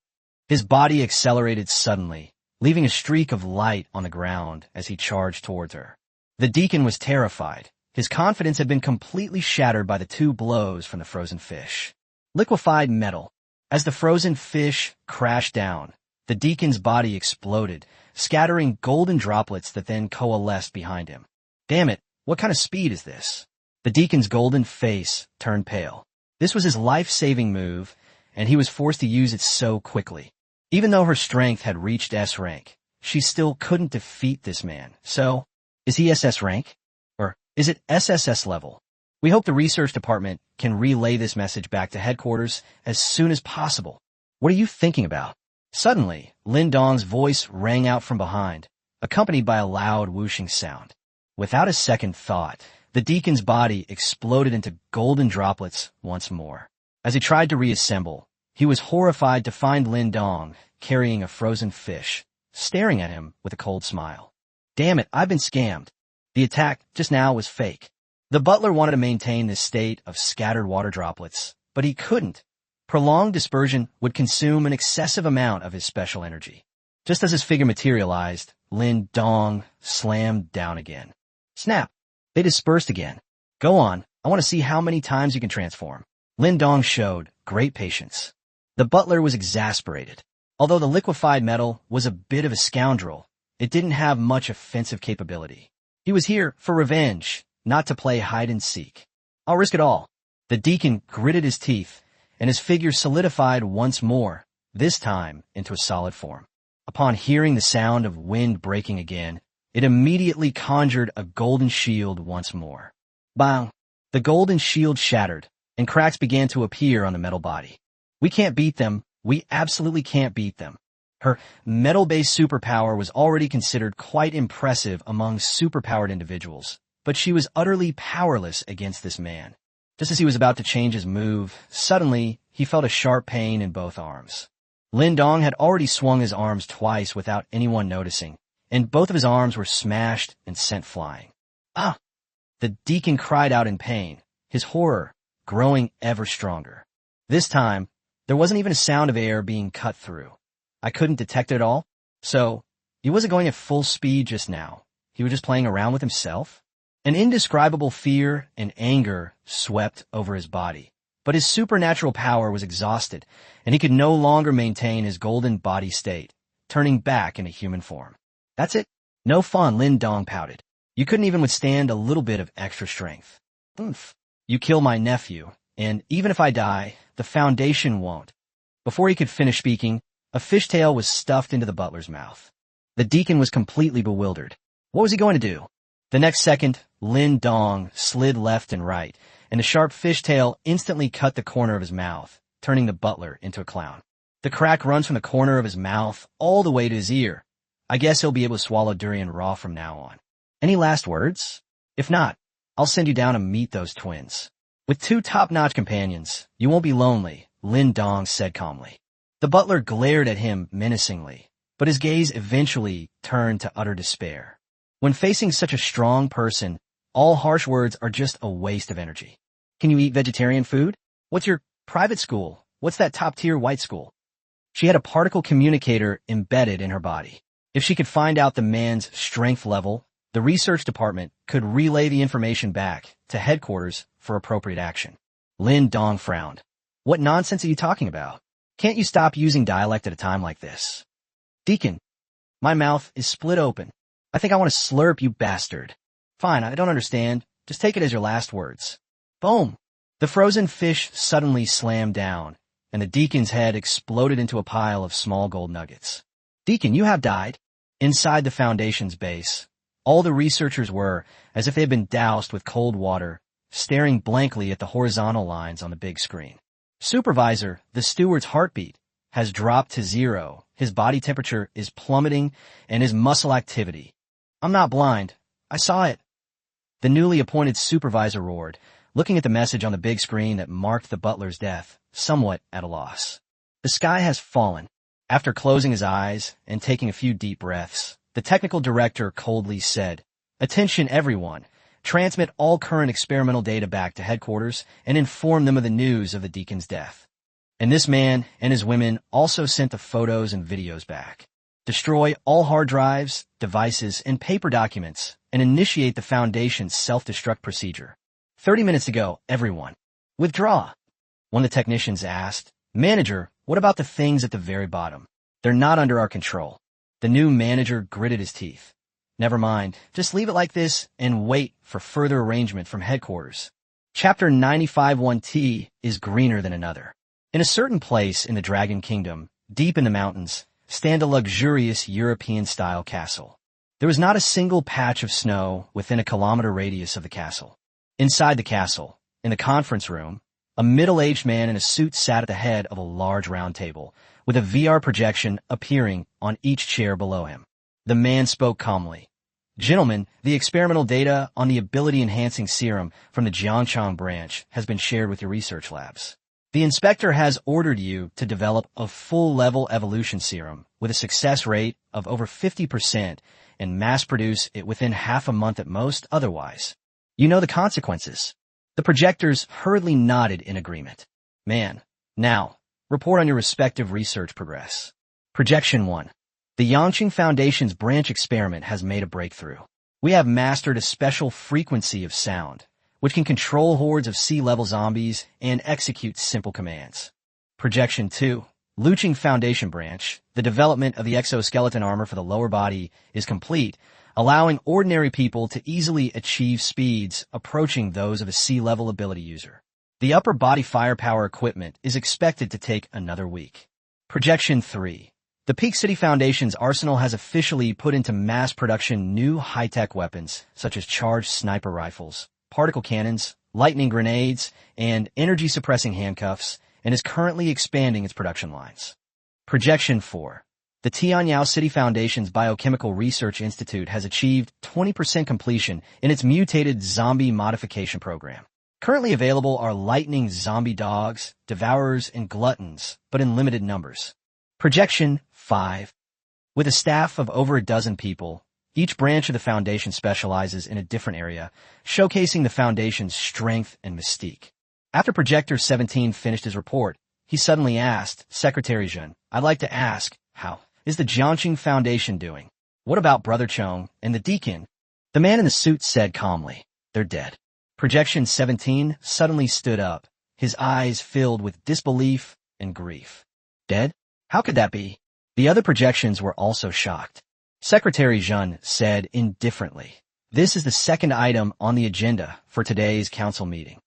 His body accelerated suddenly, leaving a streak of light on the ground as he charged towards her. The deacon was terrified. His confidence had been completely shattered by the 2 blows from the frozen fish. Liquefied metal. As the frozen fish crashed down, the deacon's body exploded, scattering golden droplets that then coalesced behind him. Damn it, what kind of speed is this? The deacon's golden face turned pale. This was his life-saving move, and he was forced to use it so quickly. Even though her strength had reached S rank, she still couldn't defeat this man. So, is he SS rank? Or is it SSS level? We hope the research department can relay this message back to headquarters as soon as possible. What are you thinking about? Suddenly, Lin Dong's voice rang out from behind, accompanied by a loud whooshing sound. Without a second thought, the deacon's body exploded into golden droplets once more. As he tried to reassemble, he was horrified to find Lin Dong carrying a frozen fish, staring at him with a cold smile. Damn it, I've been scammed. The attack just now was fake. The butler wanted to maintain this state of scattered water droplets, but he couldn't. Prolonged dispersion would consume an excessive amount of his special energy. Just as his figure materialized, Lin Dong slammed down again. Snap! They dispersed again. Go on, I want to see how many times you can transform. Lin Dong showed great patience. The butler was exasperated. Although the liquefied metal was a bit of a scoundrel, it didn't have much offensive capability. He was here for revenge, not to play hide-and-seek. I'll risk it all. The deacon gritted his teeth, and his figure solidified once more, this time into a solid form. Upon hearing the sound of wind breaking again, it immediately conjured a golden shield once more. Bang! The golden shield shattered, and cracks began to appear on the metal body. We can't beat them. We absolutely can't beat them. Her metal-based superpower was already considered quite impressive among superpowered individuals, but she was utterly powerless against this man. Just as he was about to change his move, suddenly he felt a sharp pain in both arms. Lin Dong had already swung his arms twice without anyone noticing, and both of his arms were smashed and sent flying. Ah! The deacon cried out in pain, his horror growing ever stronger. This time, there wasn't even a sound of air being cut through. I couldn't detect it at all, so he wasn't going at full speed just now. He was just playing around with himself. An indescribable fear and anger swept over his body, but his supernatural power was exhausted, and he could no longer maintain his golden body state, turning back into human form. That's it. No fun, Lin Dong pouted. You couldn't even withstand a little bit of extra strength. Oomph. You kill my nephew, and even if I die, the Foundation won't. Before he could finish speaking, a fishtail was stuffed into the butler's mouth. The deacon was completely bewildered. What was he going to do? The next second, Lin Dong slid left and right, and the sharp fishtail instantly cut the corner of his mouth, turning the butler into a clown. The crack runs from the corner of his mouth all the way to his ear. I guess he'll be able to swallow durian raw from now on. Any last words? If not, I'll send you down to meet those twins. With 2 top-notch companions, you won't be lonely, Lin Dong said calmly. The butler glared at him menacingly, but his gaze eventually turned to utter despair. When facing such a strong person, all harsh words are just a waste of energy. Can you eat vegetarian food? What's your private school? What's that top-tier white school? She had a particle communicator embedded in her body. If she could find out the man's strength level, the research department could relay the information back to headquarters for appropriate action. Lin Dong frowned. What nonsense are you talking about? Can't you stop using dialect at a time like this? Deacon, my mouth is split open. I think I want to slurp, you bastard. Fine, I don't understand. Just take it as your last words. Boom! The frozen fish suddenly slammed down, and the deacon's head exploded into a pile of small gold nuggets. "Deacon, you have died." Inside the Foundation's base, all the researchers were, as if they had been doused with cold water, staring blankly at the horizontal lines on the big screen. "Supervisor, the steward's heartbeat has dropped to 0. His body temperature is plummeting and his muscle activity." "I'm not blind. I saw it." The newly appointed supervisor roared, looking at the message on the big screen that marked the butler's death, somewhat at a loss. "The sky has fallen." After closing his eyes and taking a few deep breaths, the technical director coldly said, "Attention everyone. Transmit all current experimental data back to headquarters and inform them of the news of the deacon's death." And this man and his women also sent the photos and videos back. "Destroy all hard drives, devices, and paper documents, and initiate the Foundation's self-destruct procedure. 30 minutes ago, everyone. Withdraw." One of the technicians asked, "Manager, what about the things at the very bottom? They're not under our control." The new manager gritted his teeth. "Never mind, just leave it like this and wait for further arrangement from headquarters." Chapter 95-1T is greener than another. In a certain place in the Dragon Kingdom, deep in the mountains, stand a luxurious European-style castle. There was not a single patch of snow within a kilometer radius of the castle. Inside the castle, in the conference room, a middle-aged man in a suit sat at the head of a large round table, with a VR projection appearing on each chair below him. The man spoke calmly. "Gentlemen, the experimental data on the ability-enhancing serum from the Jiangchang branch has been shared with your research labs. The inspector has ordered you to develop a full-level evolution serum with a success rate of over 50% and mass-produce it within half a month at most otherwise. You know the consequences." The projectors hurriedly nodded in agreement. "Man, now, report on your respective research progress." Projection 1. The Yangqing Foundation's branch experiment has made a breakthrough. We have mastered a special frequency of sound, which can control hordes of sea-level zombies and execute simple commands. Projection 2. Luching Foundation branch, the development of the exoskeleton armor for the lower body is complete, allowing ordinary people to easily achieve speeds approaching those of a sea-level ability user. The upper body firepower equipment is expected to take another week. Projection 3. The Peak City Foundation's arsenal has officially put into mass production new high-tech weapons, such as charged sniper rifles, particle cannons, lightning grenades, and energy-suppressing handcuffs, and is currently expanding its production lines. Projection 4. The Tianyao City Foundation's Biochemical Research Institute has achieved 20% completion in its mutated zombie modification program. Currently available are lightning zombie dogs, devourers, and gluttons, but in limited numbers. Projection 5. With a staff of over a dozen people, each branch of the Foundation specializes in a different area, showcasing the Foundation's strength and mystique. After Projector 17 finished his report, he suddenly asked, "Secretary Zhen, I'd like to ask, how is the Jiangqing Foundation doing? What about Brother Chong and the deacon?" The man in the suit said calmly, "They're dead." Projection 17 suddenly stood up, his eyes filled with disbelief and grief. "Dead? How could that be?" The other projections were also shocked. Secretary Zhen said indifferently, "This is the second item on the agenda for today's council meeting."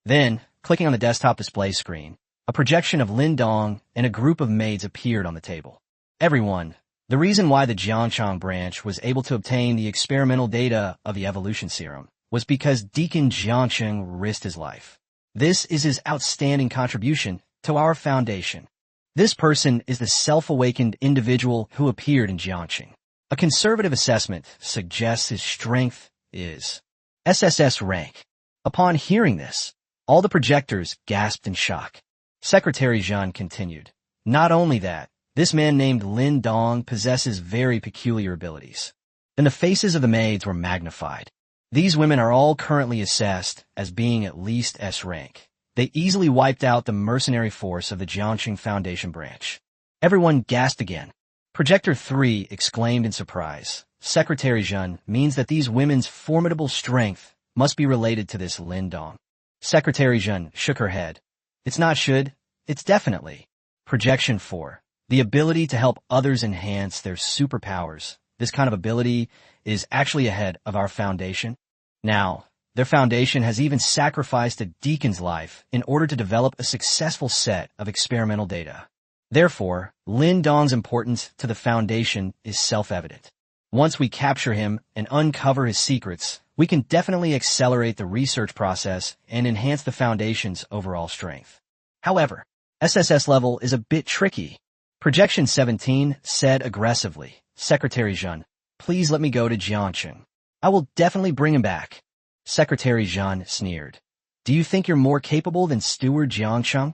Then, clicking on the desktop display screen, a projection of Lin Dong and a group of maids appeared on the table. "Everyone, the reason why the Jiangchang branch was able to obtain the experimental data of the evolution serum was because Deacon Jiangcheng risked his life. This is his outstanding contribution to our foundation. This person is the self-awakened individual who appeared in Jiangqing. A conservative assessment suggests his strength is SSS rank." Upon hearing this, all the projectors gasped in shock. Secretary Zhen continued, "Not only that, this man named Lin Dong possesses very peculiar abilities." Then the faces of the maids were magnified. These women are all currently assessed as being at least S rank. They easily wiped out the mercenary force of the Jiangqing Foundation branch. Everyone gasped again. Projector 3 exclaimed in surprise, "Secretary Zhen means that these women's formidable strength must be related to this Lin Dong." Secretary Zhen shook her head. "It's not should, it's definitely." Projection 4. The ability to help others enhance their superpowers. This kind of ability is actually ahead of our foundation. Now, Their foundation has even sacrificed a deacon's life in order to develop a successful set of experimental data. Therefore, Lin Dong's importance to the foundation is self-evident. Once we capture him and uncover his secrets, we can definitely accelerate the research process and enhance the foundation's overall strength. However, SSS level is a bit tricky. Projection 17 said aggressively, "Secretary Zhen, please let me go to Jiangcheng. I will definitely bring him back." Secretary Zhen sneered. "Do you think you're more capable than Steward Jiangcheng?"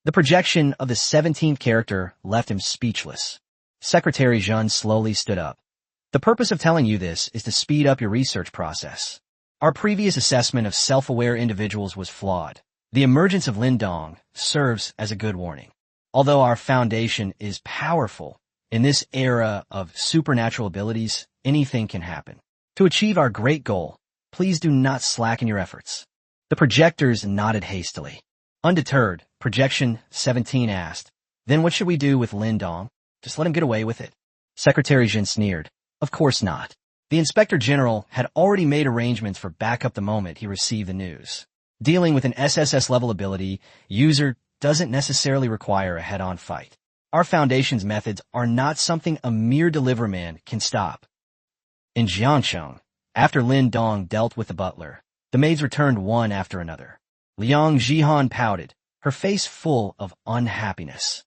The projection of the 17th character left him speechless. Secretary Zhen slowly stood up. "The purpose of telling you this is to speed up your research process. Our previous assessment of self-aware individuals was flawed. The emergence of Lin Dong serves as a good warning. Although our foundation is powerful, in this era of supernatural abilities, anything can happen. To achieve our great goal, please do not slacken your efforts." The projectors nodded hastily. Undeterred, Projection 17 asked, "Then what should we do with Lin Dong? Just let him get away with it?" Secretary Zhen sneered. "Of course not." The Inspector General had already made arrangements for backup the moment he received the news. Dealing with an SSS-level ability user doesn't necessarily require a head-on fight. Our Foundation's methods are not something a mere deliverman can stop. In Jiangcheng, after Lin Dong dealt with the butler, the maids returned one after another. Liang Jihan pouted, her face full of unhappiness.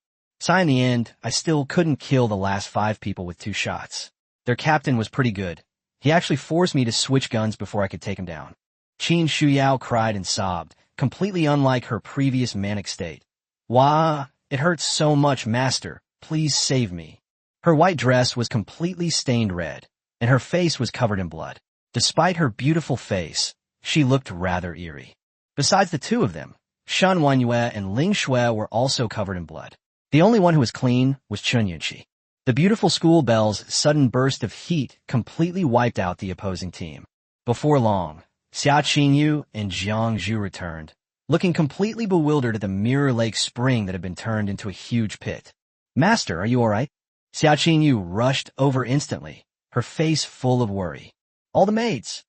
"In the end, I still couldn't kill the last 5 people with 2 shots. Their captain was pretty good. He actually forced me to switch guns before I could take him down." Qin Shuyao cried and sobbed, completely unlike her previous manic state. "Wah, it hurts so much, master. Please save me." Her white dress was completely stained red, and her face was covered in blood. Despite her beautiful face, she looked rather eerie. Besides the two of them, Shan Wanyue and Ling Shui were also covered in blood. The only one who was clean was Chun Yunqi. The beautiful school bell's sudden burst of heat completely wiped out the opposing team. Before long, Xia Qingyu and Jiang Zhu returned, looking completely bewildered at the Mirror Lake spring that had been turned into a huge pit. "Master, are you all right?" Xia Qingyu rushed over instantly, her face full of worry. "All the maids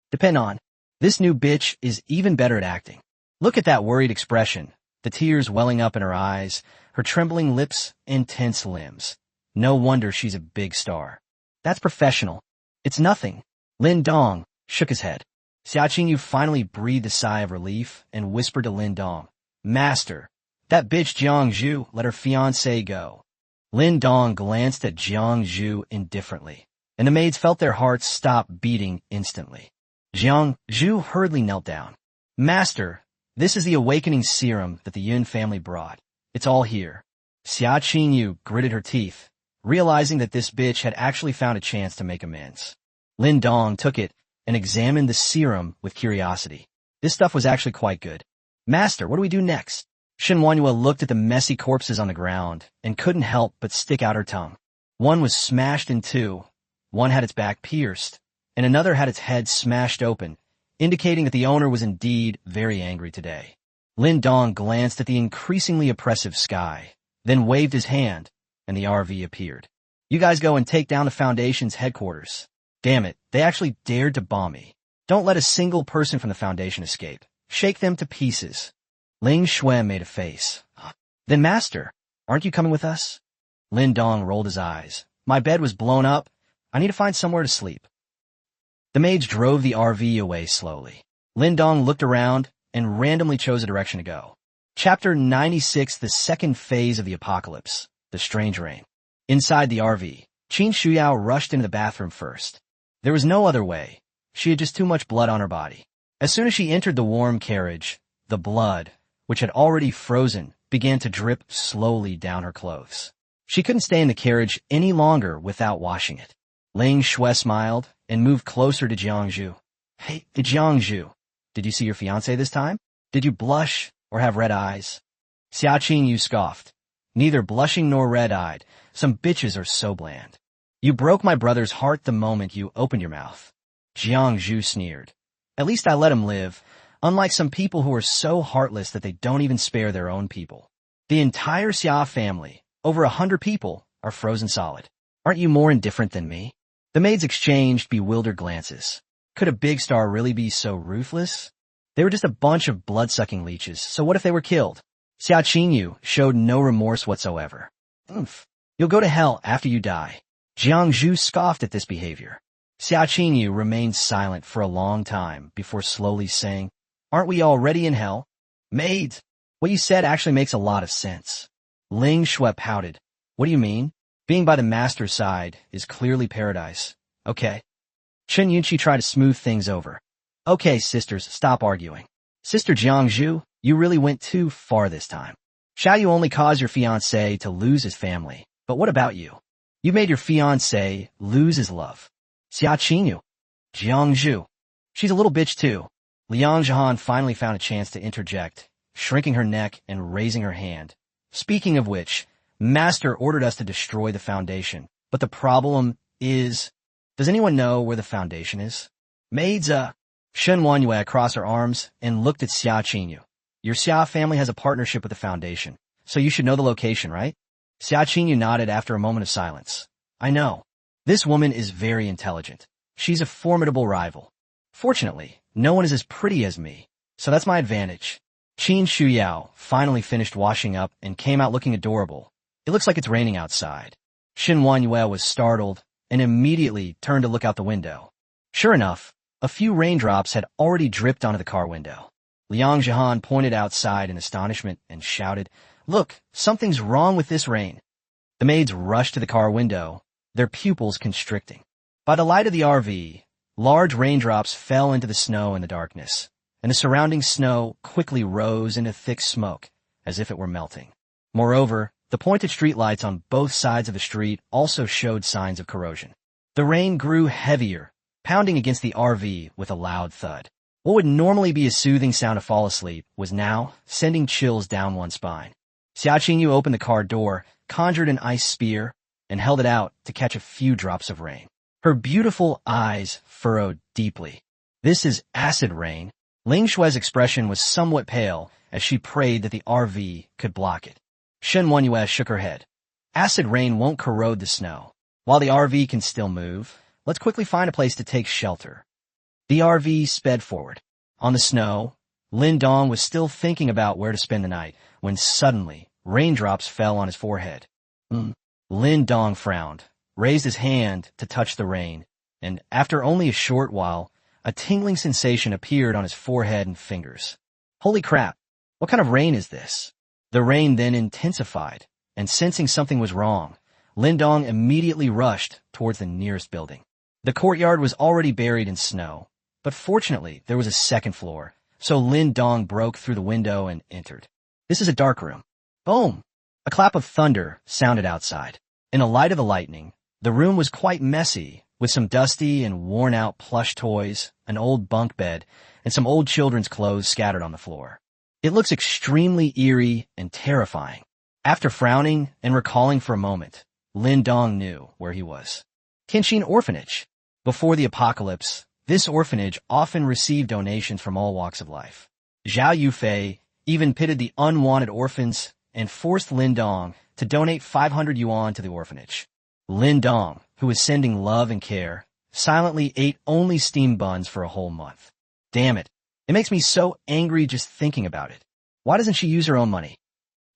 depend on. This new bitch is even better at acting. Look at that worried expression, the tears welling up in her eyes, her trembling lips and tense limbs. No wonder she's a big star." "That's professional. It's nothing." Lin Dong shook his head. Xia Qingyu finally breathed a sigh of relief and whispered to Lin Dong, "Master, that bitch Jiang Zhu let her fiancé go." Lin Dong glanced at Jiang Zhu indifferently, and the maids felt their hearts stop beating instantly. Jiang Zhu hurriedly knelt down. "Master, this is the awakening serum that the Yun family brought. It's all here." Xia Qingyu gritted her teeth, realizing that this bitch had actually found a chance to make amends. Lin Dong took it and examined the serum with curiosity. This stuff was actually quite good. "Master, what do we do next?" Shen Wanyue looked at the messy corpses on the ground and couldn't help but stick out her tongue. One was smashed in 2, one had its back pierced, and another had its head smashed open, indicating that the owner was indeed very angry today. Lin Dong glanced at the increasingly oppressive sky, then waved his hand, and the RV appeared. "You guys go and take down the Foundation's headquarters." "Damn it, they actually dared to bomb me. Don't let a single person from the Foundation escape. Shake them to pieces." Ling Shui made a face. "Then master, aren't you coming with us?" Lin Dong rolled his eyes. "My bed was blown up. I need to find somewhere to sleep." The maids drove the RV away slowly. Lin Dong looked around and randomly chose a direction to go. Chapter 96, the second phase of the apocalypse, the strange rain. Inside the RV, Qin Shuyao rushed into the bathroom first. There was no other way. She had just too much blood on her body. As soon as she entered the warm carriage, the blood, which had already frozen, began to drip slowly down her clothes. She couldn't stay in the carriage any longer without washing it. Ling Shui smiled and moved closer to Jiang Zhu. "Hey, Jiang Zhu, did you see your fiancé this time? Did you blush or have red eyes?" Xia Qingyu scoffed. "Neither blushing nor red-eyed. Some bitches are so bland. You broke my brother's heart the moment you opened your mouth." Jiang Zhu sneered. "At least I let him live, unlike some people who are so heartless that they don't even spare their own people. The entire Xia family, over 100 people, are frozen solid. Aren't you more indifferent than me?" The maids exchanged bewildered glances. Could a big star really be so ruthless? They were just a bunch of blood-sucking leeches, so what if they were killed? Xiao Qingyu showed no remorse whatsoever. Oomph. You'll go to hell after you die. Jiang Zhu scoffed at this behavior. Xiao Qingyu remained silent for a long time before slowly saying, "Aren't we already in hell?" "Maids, what you said actually makes a lot of sense." Ling Shui pouted. "What do you mean? Being by the master's side is clearly paradise. Okay." Chen Yunqi tried to smooth things over. "Okay, sisters, stop arguing. Sister Jiangzhu, you really went too far this time. Shall you only cause your fiancé to lose his family? But what about you? You made your fiancé lose his love." Xia Qingyu. Jiangzhu. "She's a little bitch too." Liang Zhahan finally found a chance to interject, shrinking her neck and raising her hand. "Speaking of which, Master ordered us to destroy the foundation. But the problem is... Does anyone know where the foundation is?" "Maids, Shen Wanyue crossed her arms and looked at Xia Qingyu. "Your Xia family has a partnership with the foundation, so you should know the location, right?" Xia Qingyu nodded after a moment of silence. "I know. This woman is very intelligent. She's a formidable rival. Fortunately, no one is as pretty as me, so that's my advantage." Qin Shuyao finally finished washing up and came out looking adorable. "It looks like it's raining outside." Shen Wanyue was startled and immediately turned to look out the window. Sure enough, a few raindrops had already dripped onto the car window. Liang Zhahan pointed outside in astonishment and shouted, "Look, something's wrong with this rain." The maids rushed to the car window, their pupils constricting. By the light of the RV, large raindrops fell into the snow in the darkness, and the surrounding snow quickly rose into thick smoke, as if it were melting. Moreover, the pointed streetlights on both sides of the street also showed signs of corrosion. The rain grew heavier, pounding against the RV with a loud thud. What would normally be a soothing sound to fall asleep was now sending chills down one's spine. Xia Qingyu opened the car door, conjured an ice spear, and held it out to catch a few drops of rain. Her beautiful eyes furrowed deeply. "This is acid rain." Ling Shui's expression was somewhat pale as she prayed that the RV could block it. Shen Wanyue shook her head. "Acid rain won't corrode the snow. While the RV can still move, let's quickly find a place to take shelter." The RV sped forward. On the snow, Lin Dong was still thinking about where to spend the night when suddenly raindrops fell on his forehead. Lin Dong frowned, raised his hand to touch the rain, and after only a short while, a tingling sensation appeared on his forehead and fingers. "Holy crap! What kind of rain is this?" The rain then intensified, and sensing something was wrong, Lin Dong immediately rushed towards the nearest building. The courtyard was already buried in snow, but fortunately there was a second floor, so Lin Dong broke through the window and entered. This is a dark room. Boom! A clap of thunder sounded outside. In the light of the lightning, the room was quite messy, with some dusty and worn-out plush toys, an old bunk bed, and some old children's clothes scattered on the floor. It looks extremely eerie and terrifying. After frowning and recalling for a moment, Lin Dong knew where he was. Kenshin Orphanage. Before the apocalypse, this orphanage often received donations from all walks of life. Zhao Yufei even pitted the unwanted orphans and forced Lin Dong to donate 500 yuan to the orphanage. Lin Dong, who was sending love and care, silently ate only steamed buns for a whole month. Damn it. It makes me so angry just thinking about it. Why doesn't she use her own money?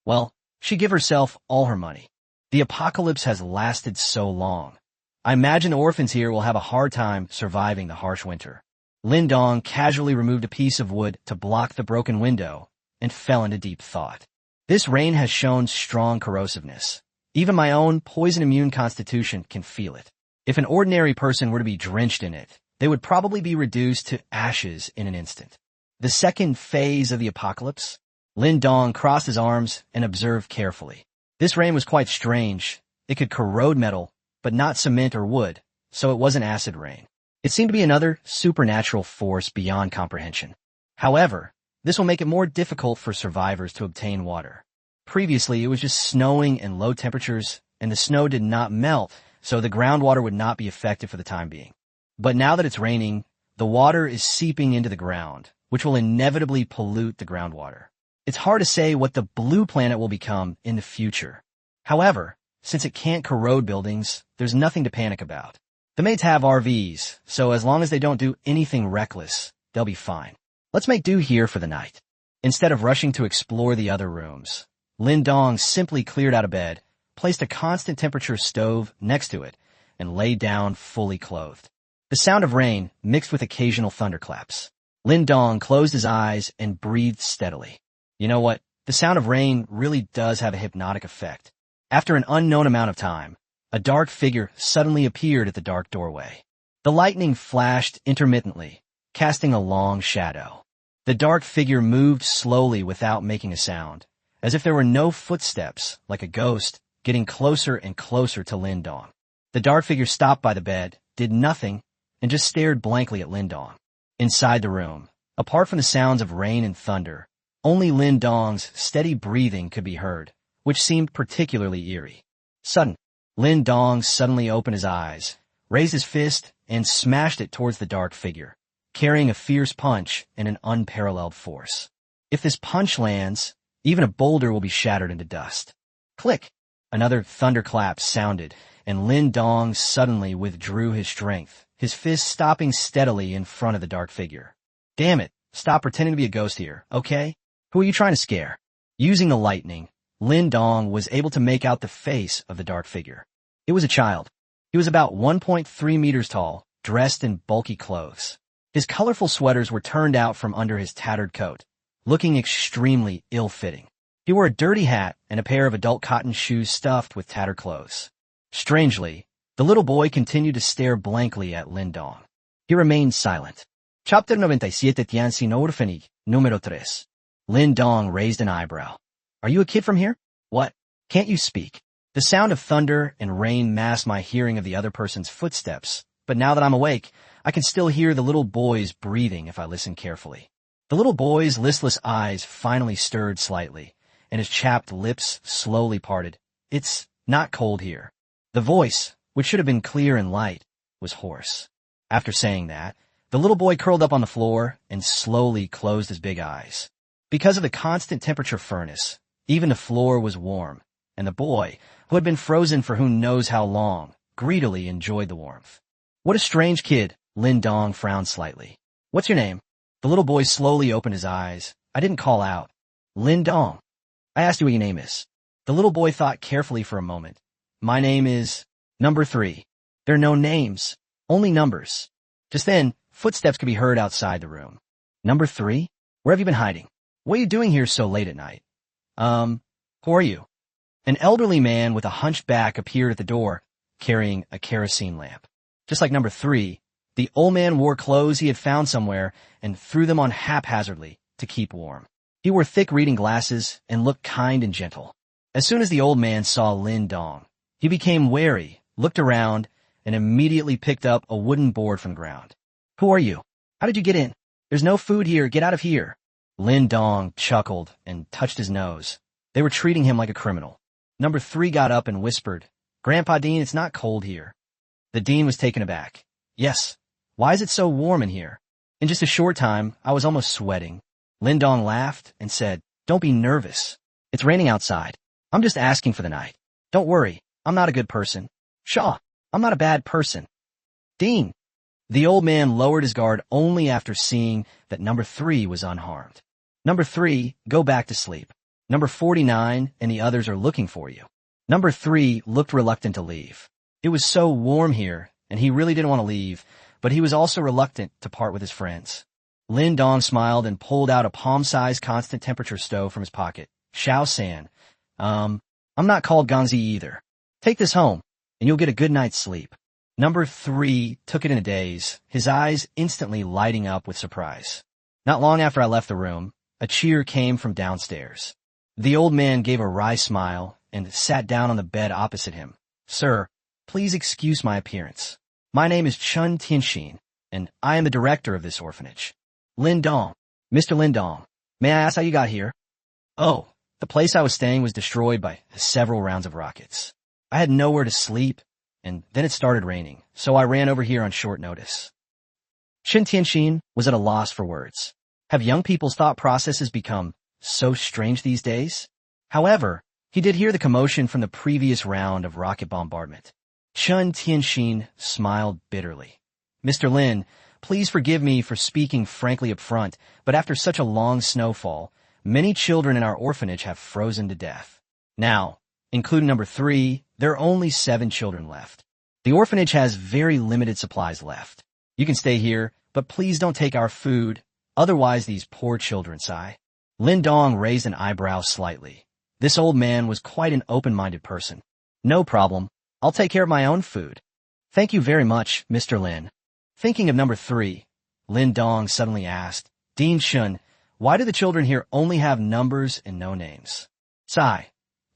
Well, she give herself all her money. The apocalypse has lasted so long. I imagine the orphans here will have a hard time surviving the harsh winter. Lin Dong casually removed a piece of wood to block the broken window and fell into deep thought. This rain has shown strong corrosiveness. Even my own poison-immune constitution can feel it. If an ordinary person were to be drenched in it, they would probably be reduced to ashes in an instant. The second phase of the apocalypse? Lin Dong crossed his arms and observed carefully. This rain was quite strange. It could corrode metal, but not cement or wood, so it wasn't acid rain. It seemed to be another supernatural force beyond comprehension. However, this will make it more difficult for survivors to obtain water. Previously, it was just snowing and low temperatures, and the snow did not melt, so the groundwater would not be effective for the time being. But now that it's raining, the water is seeping into the ground, which will inevitably pollute the groundwater. It's hard to say what the blue planet will become in the future. However, since it can't corrode buildings, there's nothing to panic about. The maids have RVs, so as long as they don't do anything reckless, they'll be fine. Let's make do here for the night. Instead of rushing to explore the other rooms, Lin Dong simply cleared out of bed, placed a constant temperature stove next to it, and lay down fully clothed. The sound of rain mixed with occasional thunderclaps. Lin Dong closed his eyes and breathed steadily. You know what? The sound of rain really does have a hypnotic effect. After an unknown amount of time, a dark figure suddenly appeared at the dark doorway. The lightning flashed intermittently, casting a long shadow. The dark figure moved slowly without making a sound, as if there were no footsteps, like a ghost, getting closer and closer to Lin Dong. The dark figure stopped by the bed, did nothing, and just stared blankly at Lin Dong. Inside the room, apart from the sounds of rain and thunder, only Lin Dong's steady breathing could be heard, which seemed particularly eerie. Lin Dong suddenly opened his eyes, raised his fist, and smashed it towards the dark figure, carrying a fierce punch and an unparalleled force. If this punch lands, even a boulder will be shattered into dust. Click! Another thunderclap sounded, and Lin Dong suddenly withdrew his strength, his fist stopping steadily in front of the dark figure. Damn it, stop pretending to be a ghost here, okay? Who are you trying to scare? Using the lightning, Lin Dong was able to make out the face of the dark figure. It was a child. He was about 1.3 meters tall, dressed in bulky clothes. His colorful sweaters were turned out from under his tattered coat, looking extremely ill-fitting. He wore a dirty hat and a pair of adult cotton shoes stuffed with tattered clothes. Strangely, the little boy continued to stare blankly at Lin Dong. He remained silent. Chapter 97 Tianxin Orphanage, Número 3. Lin Dong raised an eyebrow. Are you a kid from here? What? Can't you speak? The sound of thunder and rain masked my hearing of the other person's footsteps, but now that I'm awake, I can still hear the little boy's breathing if I listen carefully. The little boy's listless eyes finally stirred slightly, and his chapped lips slowly parted. It's not cold here. The voice, which should have been clear and light, was hoarse. After saying that, the little boy curled up on the floor and slowly closed his big eyes. Because of the constant temperature furnace, even the floor was warm, and the boy, who had been frozen for who knows how long, greedily enjoyed the warmth. What a strange kid, Lin Dong frowned slightly. What's your name? The little boy slowly opened his eyes. I didn't call out. Lin Dong. I asked you what your name is. The little boy thought carefully for a moment. My name is Number 3. There are no names, only numbers. Just then, footsteps could be heard outside the room. Number 3? Where have you been hiding? What are you doing here so late at night? Who are you? An elderly man with a hunched back appeared at the door, carrying a kerosene lamp. Just like Number 3, the old man wore clothes he had found somewhere and threw them on haphazardly to keep warm. He wore thick reading glasses and looked kind and gentle. As soon as the old man saw Lin Dong, he became wary, looked around, and immediately picked up a wooden board from the ground. Who are you? How did you get in? There's no food here. Get out of here. Lin Dong chuckled and touched his nose. They were treating him like a criminal. Number 3 got up and whispered, Grandpa Dean, it's not cold here. The dean was taken aback. Yes. Why is it so warm in here? In just a short time, I was almost sweating. Lin Dong laughed and said, Don't be nervous. It's raining outside. I'm just asking for the night. Don't worry. I'm not a good person. Shaw, I'm not a bad person. Dean. The old man lowered his guard only after seeing that Number 3 was unharmed. Number 3, go back to sleep. Number 49 and the others are looking for you. Number 3 looked reluctant to leave. It was so warm here, and he really didn't want to leave, but he was also reluctant to part with his friends. Lin Dong smiled and pulled out a palm-sized constant temperature stove from his pocket. Xiao San, I'm not called Ganzi either. Take this home, and you'll get a good night's sleep. Number 3 took it in a daze, his eyes instantly lighting up with surprise. Not long after I left the room, a cheer came from downstairs. The old man gave a wry smile and sat down on the bed opposite him. Sir, please excuse my appearance. My name is Chun Tianxin, and I am the director of this orphanage. Lin Dong. Mr. Lin Dong, may I ask how you got here? Oh, the place I was staying was destroyed by several rounds of rockets. I had nowhere to sleep, and then it started raining, so I ran over here on short notice. Chun Tianxin was at a loss for words. Have young people's thought processes become so strange these days? However, he did hear the commotion from the previous round of rocket bombardment. Chun Tianxin smiled bitterly. Mr. Lin, please forgive me for speaking frankly up front, but after such a long snowfall, many children in our orphanage have frozen to death. Now, including number 3, there are only 7 children left. The orphanage has very limited supplies left. You can stay here, but please don't take our food, otherwise these poor children sigh. Lin Dong raised an eyebrow slightly. This old man was quite an open-minded person. No problem. I'll take care of my own food. Thank you very much, Mr. Lin. Thinking of number 3, Lin Dong suddenly asked, Dean Shun, why do the children here only have numbers and no names? Sigh.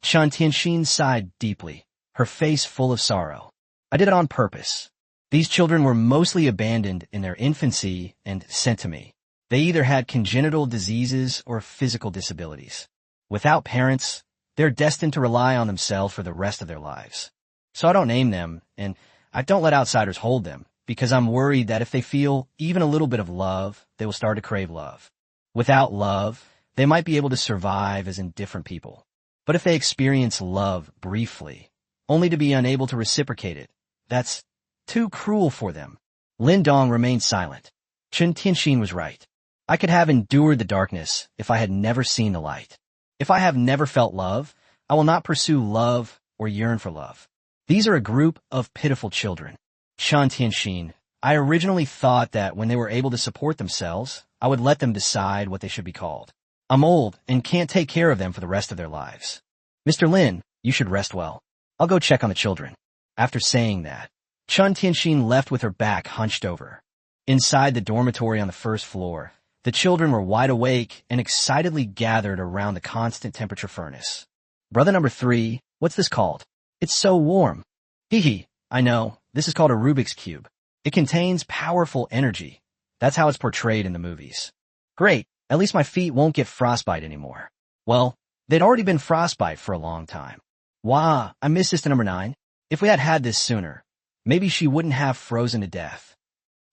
Chun Tianxin sighed deeply, her face full of sorrow. I did it on purpose. These children were mostly abandoned in their infancy and sent to me. They either had congenital diseases or physical disabilities. Without parents, they're destined to rely on themselves for the rest of their lives. So I don't name them, and I don't let outsiders hold them, because I'm worried that if they feel even a little bit of love, they will start to crave love. Without love, they might be able to survive as indifferent people. But if they experience love briefly, only to be unable to reciprocate it, that's too cruel for them. Lin Dong remained silent. Chun Tianxin was right. I could have endured the darkness if I had never seen the light. If I have never felt love, I will not pursue love or yearn for love. These are a group of pitiful children. Chun Tianxin, I originally thought that when they were able to support themselves, I would let them decide what they should be called. I'm old and can't take care of them for the rest of their lives. Mr. Lin, you should rest well. I'll go check on the children. After saying that, Chun Tianxin left with her back hunched over. Inside the dormitory on the first floor, the children were wide awake and excitedly gathered around the constant temperature furnace. Brother number 3, what's this called? It's so warm. Hee hee, I know, this is called a Rubik's Cube. It contains powerful energy. That's how it's portrayed in the movies. Great, at least my feet won't get frostbite anymore. Well, they'd already been frostbite for a long time. Wow, I miss this to number 9. If we had had this sooner, maybe she wouldn't have frozen to death.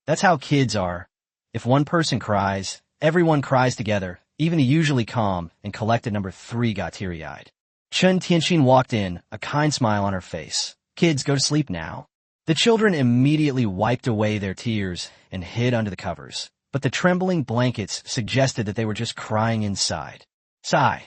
That's how kids are. If one person cries, everyone cries together. Even the usually calm and collected number 3 got teary-eyed. Chun Tianxin walked in, a kind smile on her face. Kids, go to sleep now. The children immediately wiped away their tears and hid under the covers, but the trembling blankets suggested that they were just crying inside. Sigh.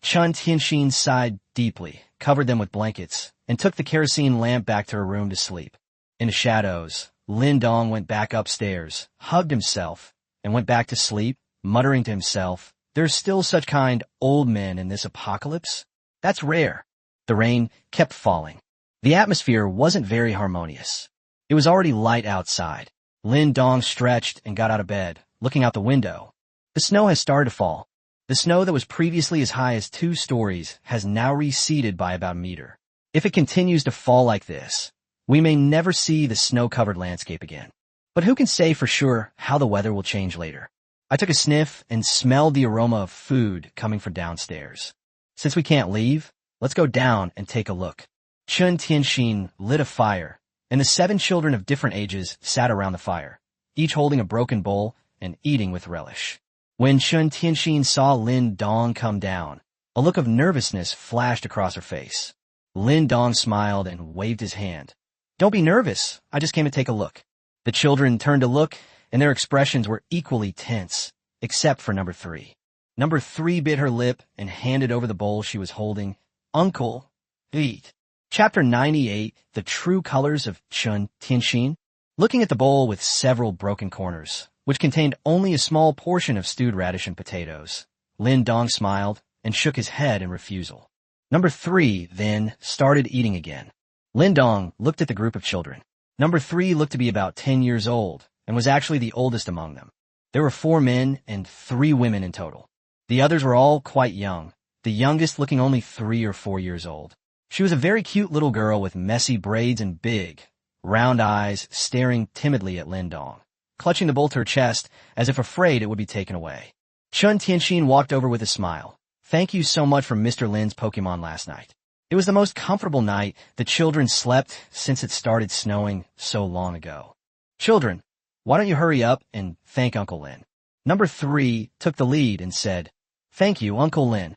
Chun Tianxin sighed deeply, covered them with blankets, and took the kerosene lamp back to her room to sleep. In the shadows, Lin Dong went back upstairs, hugged himself, and went back to sleep, muttering to himself, there's still such kind old men in this apocalypse? That's rare. The rain kept falling. The atmosphere wasn't very harmonious. It was already light outside. Lin Dong stretched and got out of bed, looking out the window. The snow has started to fall. The snow that was previously as high as 2 stories has now receded by about a meter. If it continues to fall like this, we may never see the snow-covered landscape again. But who can say for sure how the weather will change later? I took a sniff and smelled the aroma of food coming from downstairs. Since we can't leave, let's go down and take a look. Chun Tianxin lit a fire, and the 7 children of different ages sat around the fire, each holding a broken bowl and eating with relish. When Chun Tianxin saw Lin Dong come down, a look of nervousness flashed across her face. Lin Dong smiled and waved his hand. Don't be nervous, I just came to take a look. The children turned to look, and their expressions were equally tense, except for number 3. Number 3 bit her lip and handed over the bowl she was holding. Uncle, eat. Chapter 98, The True Colors of Chun Tianxin. Looking at the bowl with several broken corners, which contained only a small portion of stewed radish and potatoes, Lin Dong smiled and shook his head in refusal. Number 3, then, started eating again. Lin Dong looked at the group of children. Number 3 looked to be about 10 years old and was actually the oldest among them. There were 4 men and 3 women in total. The others were all quite young, the youngest looking only 3 or 4 years old. She was a very cute little girl with messy braids and big, round eyes staring timidly at Lin Dong, clutching the bowl to her chest as if afraid it would be taken away. Chun Tianxin walked over with a smile. Thank you so much for Mr. Lin's Pokemon last night. It was the most comfortable night the children slept since it started snowing so long ago. Children, why don't you hurry up and thank Uncle Lin? Number 3 took the lead and said, Thank you, Uncle Lin.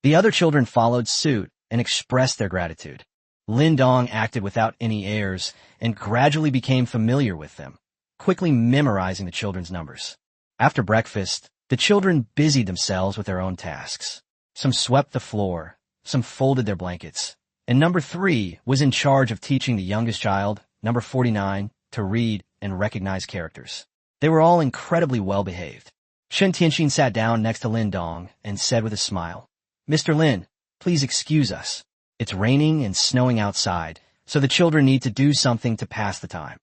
The other children followed suit and expressed their gratitude. Lin Dong acted without any airs and gradually became familiar with them, quickly memorizing the children's numbers. After breakfast, the children busied themselves with their own tasks. Some swept the floor, some folded their blankets, and number 3 was in charge of teaching the youngest child, number 49, to read and recognize characters. They were all incredibly well-behaved. Chen Tianxin sat down next to Lin Dong and said with a smile, "Mr. Lin, please excuse us. It's raining and snowing outside, so the children need to do something to pass the time."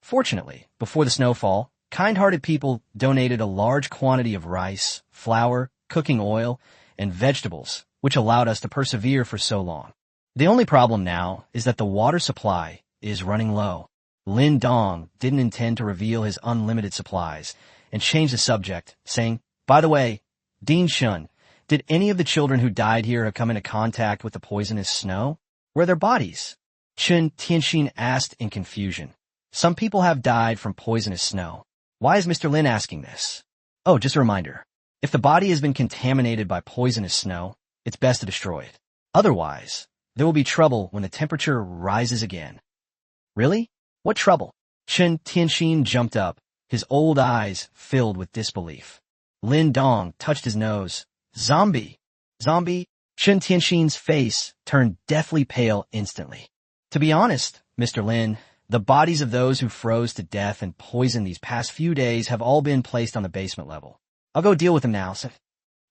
Fortunately, before the snowfall, kind-hearted people donated a large quantity of rice, flour, cooking oil, and vegetables, which allowed us to persevere for so long. The only problem now is that the water supply is running low. Lin Dong didn't intend to reveal his unlimited supplies and changed the subject, saying, "By the way, Dean Shun, did any of the children who died here have come into contact with the poisonous snow? Where are their bodies?" Chen Tianxin asked in confusion. "Some people have died from poisonous snow. Why is Mr. Lin asking this?" "Oh, just a reminder. If the body has been contaminated by poisonous snow, it's best to destroy it. Otherwise, there will be trouble when the temperature rises again." "Really? What trouble?" Chen Tianxin jumped up, his old eyes filled with disbelief. Lin Dong touched his nose. "Zombie! Zombie!" Chen Tianxin's face turned deathly pale instantly. "To be honest, Mr. Lin, the bodies of those who froze to death and poisoned these past few days have all been placed on the basement level. I'll go deal with them now."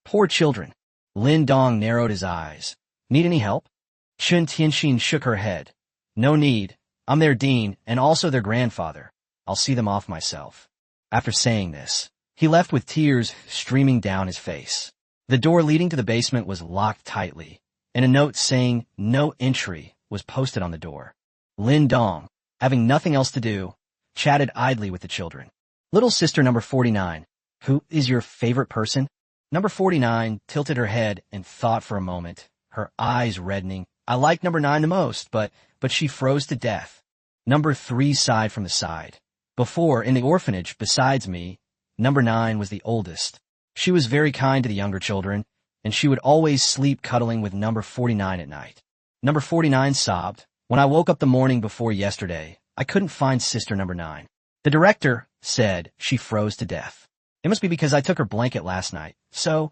"Poor children." Lin Dong narrowed his eyes. "Need any help?" Chen Tianxin shook her head. "No need. I'm their dean and also their grandfather. I'll see them off myself." After saying this, he left with tears streaming down his face. The door leading to the basement was locked tightly, and a note saying "No entry" was posted on the door. Lin Dong, having nothing else to do, chatted idly with the children. "Little sister number 49, who is your favorite person?" Number 49 tilted her head and thought for a moment, her eyes reddening. "I like number 9 the most, but she froze to death." Number 3 sighed from the side. "Before, in the orphanage, besides me, number 9 was the oldest. She was very kind to the younger children, and she would always sleep cuddling with number 49 at night." Number 49 sobbed. "When I woke up the morning before yesterday, I couldn't find sister number 9. The director said she froze to death. It must be because I took her blanket last night. You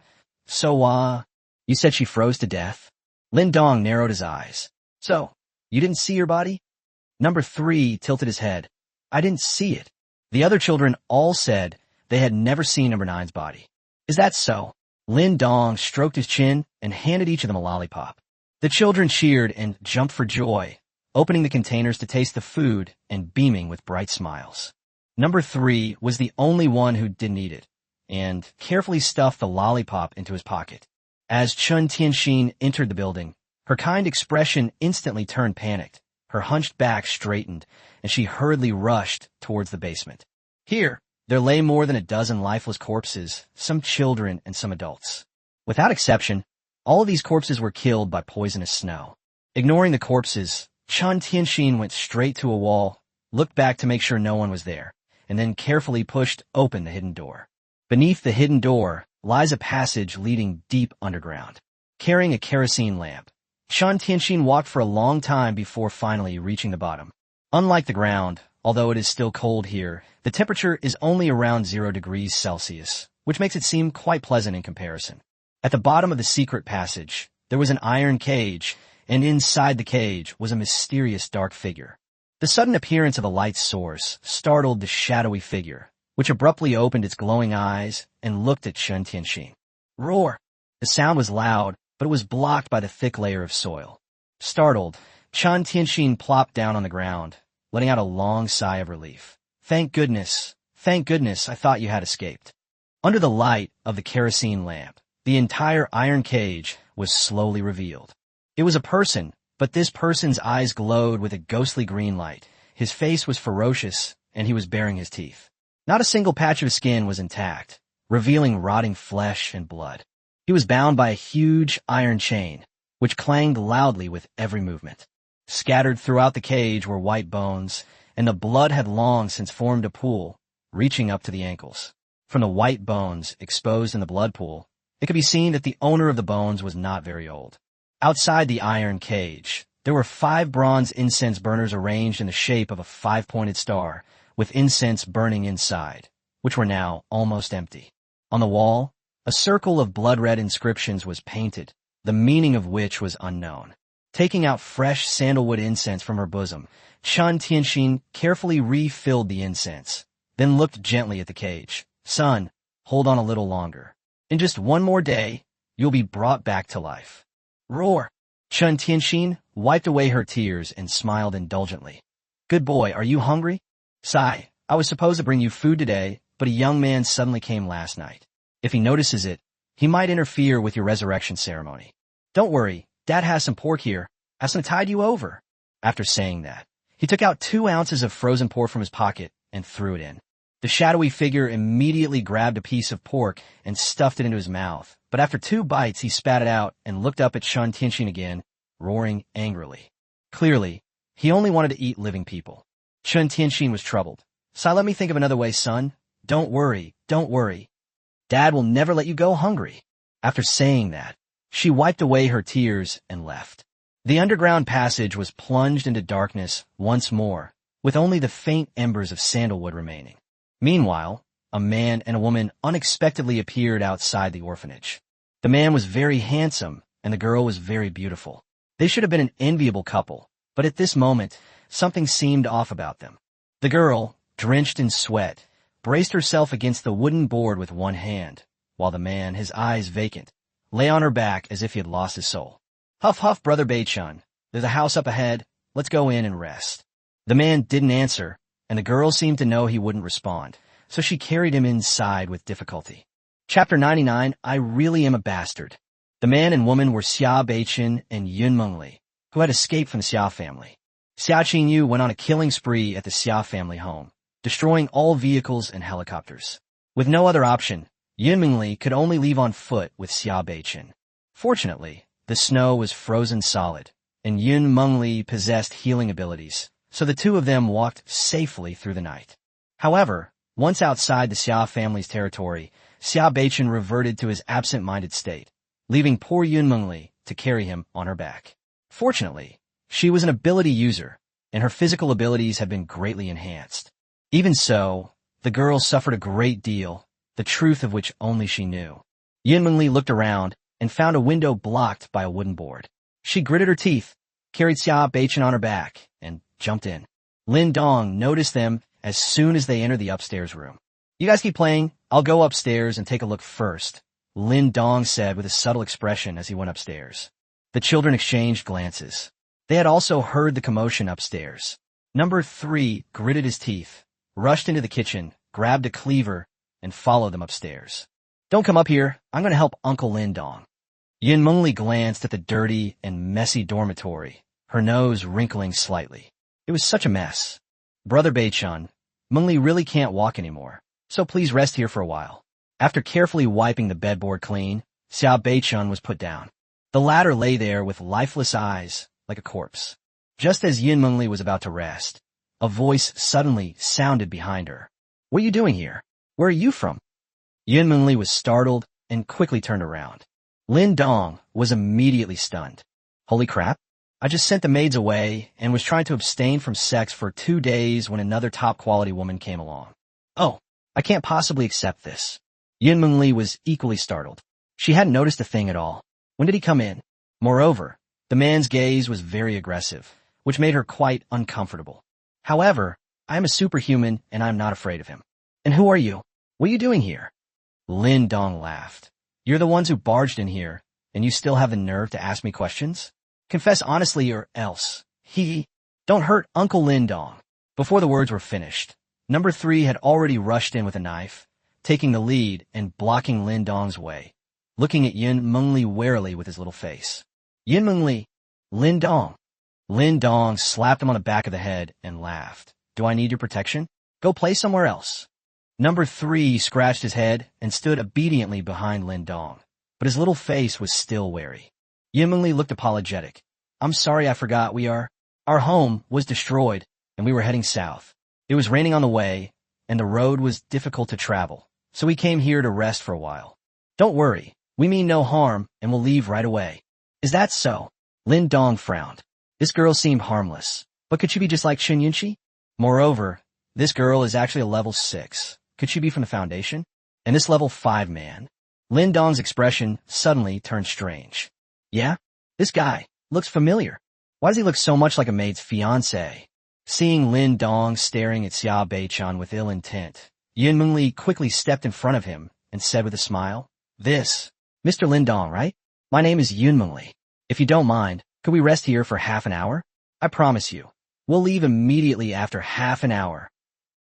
said she froze to death?" Lin Dong narrowed his eyes. "So, you didn't see her body?" Number 3 tilted his head. "I didn't see it." The other children all said they had never seen number 9's body. "Is that so?" Lin Dong stroked his chin and handed each of them a lollipop. The children cheered and jumped for joy, opening the containers to taste the food and beaming with bright smiles. Number 3 was the only one who didn't eat it, and carefully stuffed the lollipop into his pocket. As Chen Tianxin entered the building, her kind expression instantly turned panicked. Her hunched back straightened, and she hurriedly rushed towards the basement. Here, there lay more than a dozen lifeless corpses, some children and some adults. Without exception, all of these corpses were killed by poisonous snow. Ignoring the corpses, Chen Tianxin went straight to a wall, looked back to make sure no one was there, and then carefully pushed open the hidden door. Beneath the hidden door lies a passage leading deep underground. Carrying a kerosene lamp, Chen Tianxin walked for a long time before finally reaching the bottom. Unlike the ground, although it is still cold here, the temperature is only around 0 degrees Celsius, which makes it seem quite pleasant in comparison. At the bottom of the secret passage, there was an iron cage, and inside the cage was a mysterious dark figure. The sudden appearance of a light source startled the shadowy figure, which abruptly opened its glowing eyes and looked at Chen Tianxin. "Roar!" The sound was loud, but it was blocked by the thick layer of soil. Startled, Chen Tianxin plopped down on the ground, letting out a long sigh of relief. Thank goodness, I thought you had escaped." Under the light of the kerosene lamp, the entire iron cage was slowly revealed. It was a person, but this person's eyes glowed with a ghostly green light. His face was ferocious, and he was baring his teeth. Not a single patch of skin was intact, revealing rotting flesh and blood. He was bound by a huge iron chain, which clanged loudly with every movement. Scattered throughout the cage were white bones, and the blood had long since formed a pool, reaching up to the ankles. From the white bones exposed in the blood pool, it could be seen that the owner of the bones was not very old. Outside the iron cage, There were 5 bronze incense burners arranged in the shape of a 5-pointed star, with incense burning inside, which were now almost empty. On the wall, a circle of blood-red inscriptions was painted, the meaning of which was unknown. Taking out fresh sandalwood incense from her bosom, Shan Tianxin carefully refilled the incense, then looked gently at the cage. Son, hold on a little longer. In just one more day, you'll be brought back to life. Roar! Chun Tianxin wiped away her tears and smiled indulgently. Good boy, are you hungry? Sigh, I was supposed to bring you food today, but a young man suddenly came last night. If he notices it, he might interfere with your resurrection ceremony. Don't worry, Dad has some pork here. Ask him to tide you over. After saying that, he took out 2 ounces of frozen pork from his pocket and threw it in. The shadowy figure immediately grabbed a piece of pork and stuffed it into his mouth, but after 2 bites he spat it out and looked up at Shun Tianxin again, roaring angrily. Clearly, he only wanted to eat living people. Shun Tianxin was troubled. So let me think of another way, son. Don't worry, don't worry. Dad will never let you go hungry. After saying that, she wiped away her tears and left. The underground passage was plunged into darkness once more, with only the faint embers of sandalwood remaining. Meanwhile, a man and a woman unexpectedly appeared outside the orphanage. The man was very handsome, and the girl was very beautiful. They should have been an enviable couple, but at this moment, something seemed off about them. The girl, drenched in sweat, braced herself against the wooden board with one hand, while the man, his eyes vacant, lay on her back as if he had lost his soul. Huff, huff, Brother Beichun. There's a house up ahead. Let's go in and rest. The man didn't answer, and the girl seemed to know he wouldn't respond, so she carried him inside with difficulty. Chapter 99, I Really Am a Bastard. The man and woman were Xia Beichun and Yun Mengli, who had escaped from the Xia family. Xia Qingyu went on a killing spree at the Xia family home, destroying all vehicles and helicopters. With no other option, Yun Mengli could only leave on foot with Xia Beichun. Fortunately, the snow was frozen solid, and Yun Mengli possessed healing abilities, so the two of them walked safely through the night. However, once outside the Xia family's territory, Xia Beichun reverted to his absent-minded state, leaving poor Yun Mengli to carry him on her back. Fortunately, she was an ability user, and her physical abilities had been greatly enhanced. Even so, the girl suffered a great deal, the truth of which only she knew. Yun Mengli looked around and found a window blocked by a wooden board. She gritted her teeth, carried Xia Beichun on her back, and jumped in. Lin Dong noticed them as soon as they entered the upstairs room. You guys keep playing. I'll go upstairs and take a look first, Lin Dong said with a subtle expression as he went upstairs. The children exchanged glances. They had also heard the commotion upstairs. Number 3 gritted his teeth, rushed into the kitchen, grabbed a cleaver, and followed them upstairs. Don't come up here. I'm going to help Uncle Lin Dong. Yun Mengli glanced at the dirty and messy dormitory, her nose wrinkling slightly. It was such a mess. Brother Beichun, Mengli really can't walk anymore, so please rest here for a while. After carefully wiping the bedboard clean, Xia Beichun was put down. The latter lay there with lifeless eyes, like a corpse. Just as Yun Mengli was about to rest, a voice suddenly sounded behind her. What are you doing here? Where are you from? Yun Mengli was startled and quickly turned around. Lin Dong was immediately stunned. Holy crap. I just sent the maids away and was trying to abstain from sex for 2 days when another top-quality woman came along. Oh, I can't possibly accept this. Yun Mengli was equally startled. She hadn't noticed a thing at all. When did he come in? Moreover, the man's gaze was very aggressive, which made her quite uncomfortable. However, I am a superhuman and I am not afraid of him. And who are you? What are you doing here? Lin Dong laughed. You're the ones who barged in here, and you still have the nerve to ask me questions? Confess honestly or else. Don't hurt Uncle Lin Dong. Before the words were finished, number 3 had already rushed in with a knife, taking the lead and blocking Lin Dong's way, looking at Yun Mengli warily with his little face. Yun Mengli, Lin Dong. Lin Dong slapped him on the back of the head and laughed. Do I need your protection? Go play somewhere else. Number 3 scratched his head and stood obediently behind Lin Dong, but his little face was still wary. Yun Mengli looked apologetic. I'm sorry, I forgot our home was destroyed and we were heading south. It was raining on the way and the road was difficult to travel, so we came here to rest for a while. Don't worry, we mean no harm and we'll leave right away. Is that so? Lin Dong frowned. This girl seemed harmless, but could she be just like Shin Yunchi? Moreover, this girl is actually a level 6. Could she be from the Foundation? And this level 5 man? Lin Dong's expression suddenly turned strange. Yeah? This guy looks familiar. Why does he look so much like a maid's fiancé? Seeing Lin Dong staring at Xia Beichan with ill intent, Yun Mengli quickly stepped in front of him and said with a smile, "This, Mr. Lin Dong, right? My name is Yun Mengli. If you don't mind, could we rest here for half an hour? I promise you, we'll leave immediately after half an hour."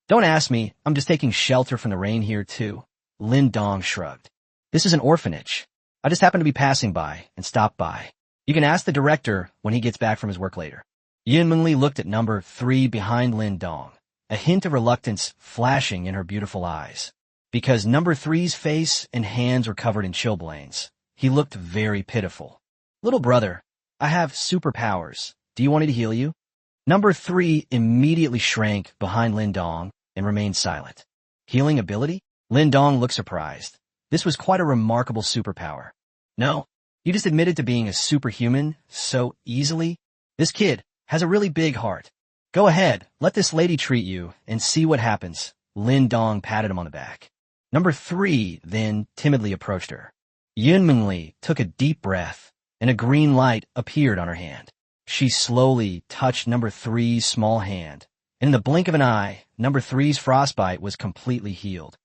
"Don't ask me, I'm just taking shelter from the rain here too." Lin Dong shrugged. "This is an orphanage. I just happened to be passing by and stopped by. You can ask the director when he gets back from his work later." Yun Mengli looked at number 3 behind Lin Dong, a hint of reluctance flashing in her beautiful eyes. Because number 3's face and hands were covered in chilblains, he looked very pitiful. "Little brother, I have superpowers. Do you want me to heal you?" Number 3 immediately shrank behind Lin Dong and remained silent. Healing ability? Lin Dong looked surprised. This was quite a remarkable superpower. "No, you just admitted to being a superhuman so easily? This kid has a really big heart. Go ahead, let this lady treat you and see what happens." Lin Dong patted him on the back. Number 3 then timidly approached her. Yun Mengli took a deep breath, and a green light appeared on her hand. She slowly touched number 3's small hand, and in the blink of an eye, number 3's frostbite was completely healed.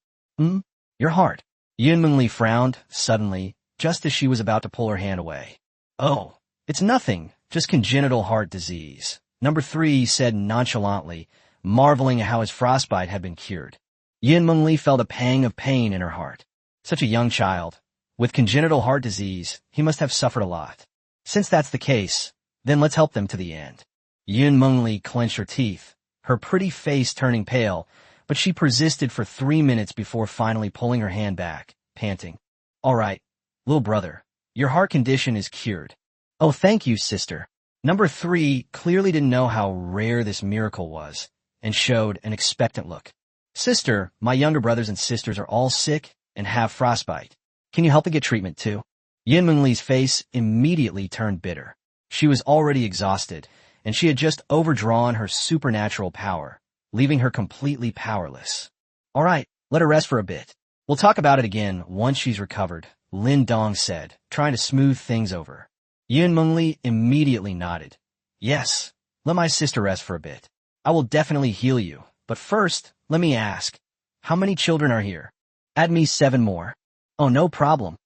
Your heart." Yun Mengli frowned suddenly, just as she was about to pull her hand away. "Oh, it's nothing, just congenital heart disease," number 3 said nonchalantly, marveling at how his frostbite had been cured. Yun Mengli felt a pang of pain in her heart. Such a young child. With congenital heart disease, he must have suffered a lot. Since that's the case, then let's help them to the end. Yun Mengli clenched her teeth, her pretty face turning pale, but she persisted for 3 minutes before finally pulling her hand back, panting. "All right, little brother, your heart condition is cured." "Oh, thank you, sister." Number 3 clearly didn't know how rare this miracle was, and showed an expectant look. "Sister, my younger brothers and sisters are all sick and have frostbite. Can you help me get treatment too?" Yun Mengli's face immediately turned bitter. She was already exhausted, and she had just overdrawn her supernatural power, leaving her completely powerless. "All right, let her rest for a bit. We'll talk about it again once she's recovered," Lin Dong said, trying to smooth things over. Yun Mengli immediately nodded. "Yes, let my sister rest for a bit. I will definitely heal you, but first, let me ask, how many children are here?" "Add me 7 more. "Oh, no problem."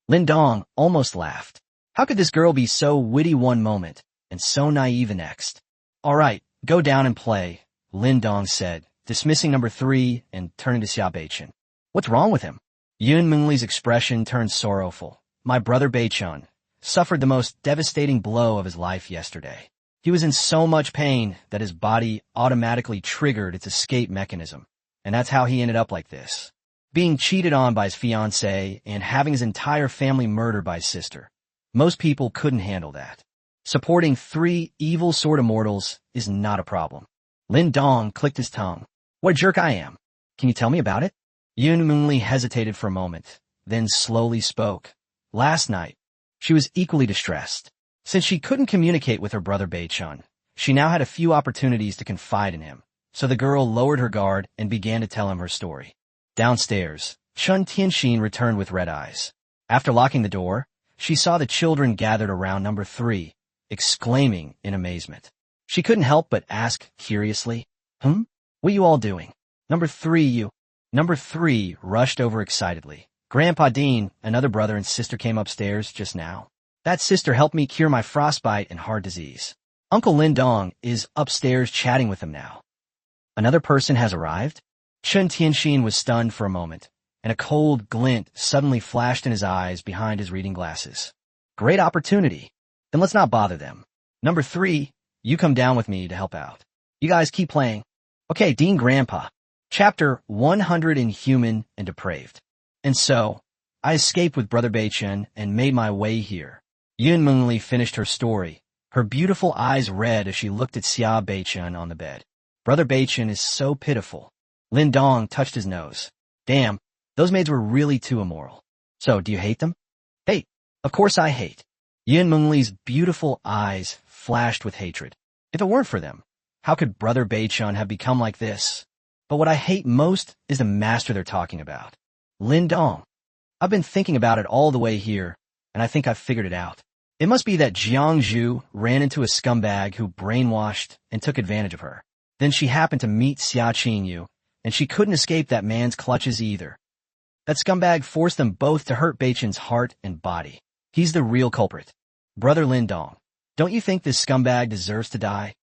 Lin Dong almost laughed. How could this girl be so witty one moment and so naive the next? "All right, go down and play," Lin Dong said, dismissing number 3 and turning to Xia Beichan. "What's wrong with him?" Yun Mengli's expression turned sorrowful. "My brother Beichan suffered the most devastating blow of his life yesterday. He was in so much pain that his body automatically triggered its escape mechanism, and that's how he ended up like this. Being cheated on by his fiancée and having his entire family murdered by his sister. Most people couldn't handle that. Supporting 3 evil sort of mortals is not a problem." Lin Dong clicked his tongue. "What a jerk I am. Can you tell me about it?" Yun Mengli hesitated for a moment, then slowly spoke. "Last night, she was equally distressed. Since she couldn't communicate with her brother Beichan, she now had a few opportunities to confide in him, so the girl lowered her guard and began to tell him her story. Downstairs, Chun Tianxin returned with red eyes. After locking the door, she saw the children gathered around number 3, exclaiming in amazement. She couldn't help but ask curiously, What are you all doing?" Number 3 rushed over excitedly. "Grandpa Dean, another brother and sister came upstairs just now. That sister helped me cure my frostbite and heart disease. Uncle Lin Dong is upstairs chatting with them now." "Another person has arrived?" Chun Tianxin was stunned for a moment, and a cold glint suddenly flashed in his eyes behind his reading glasses. "Great opportunity. Then let's not bother them. Number 3, you come down with me to help out. You guys keep playing." "Okay, Dean Grandpa." Chapter 100 Inhuman and Depraved. "And so, I escaped with Brother Beichan and made my way here." Yun Mengli finished her story, her beautiful eyes red as she looked at Xia Beichan on the bed. "Brother Beichan is so pitiful." Lin Dong touched his nose. "Damn, those maids were really too immoral. So, do you hate them?" "Hate? Of course I hate. Yin Mengli's beautiful eyes flashed with hatred. If it weren't for them, how could Brother Bei-chun have become like this? But what I hate most is the master they're talking about. Lin Dong. I've been thinking about it all the way here, and I think I've figured it out. It must be that Jiang Zhu ran into a scumbag who brainwashed and took advantage of her. Then she happened to meet Xia Qingyu, and she couldn't escape that man's clutches either. That scumbag forced them both to hurt Bei-chun's heart and body. He's the real culprit. Brother Lin Dong, don't you think this scumbag deserves to die?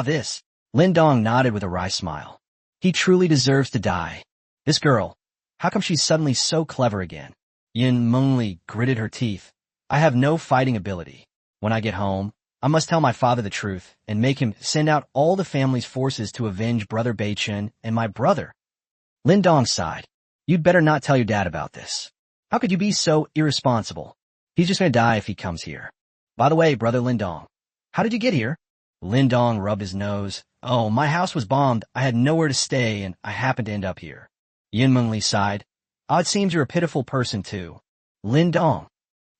This. Lin Dong nodded with a wry smile. He truly deserves to die. This girl, how come she's suddenly so clever again? Yin Mengli gritted her teeth. I have no fighting ability. When I get home, I must tell my father the truth and make him send out all the family's forces to avenge Brother Bei-chun and my brother. Lin Dong sighed. You'd better not tell your dad about this. How could you be so irresponsible? He's just gonna die if he comes here. By the way, Brother Lin Dong, how did you get here? Lin Dong rubbed his nose. Oh, my house was bombed. I had nowhere to stay, and I happened to end up here. Yin Mengli sighed. It seems you're a pitiful person, too. Lin Dong.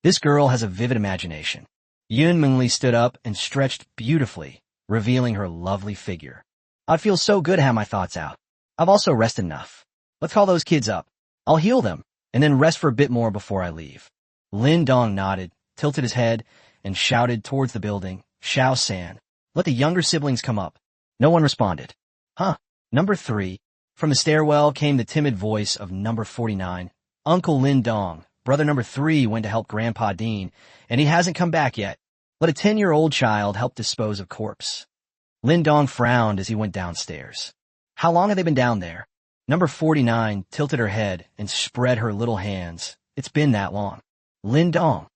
This girl has a vivid imagination. Yin Mengli stood up and stretched beautifully, revealing her lovely figure. I'd feel so good to have my thoughts out. I've also rested enough. Let's call those kids up. I'll heal them, and then rest for a bit more before I leave. Lin Dong nodded, tilted his head, and shouted towards the building, Xiao San, let the younger siblings come up. No one responded. Number 3. From the stairwell came the timid voice of number 49. Uncle Lin Dong, brother number 3 went to help Grandpa Dean, and he hasn't come back yet. Let a 10-year-old child help dispose of corpse. Lin Dong frowned as he went downstairs. How long have they been down there? Number 49 tilted her head and spread her little hands. It's been that long. Lin Dong.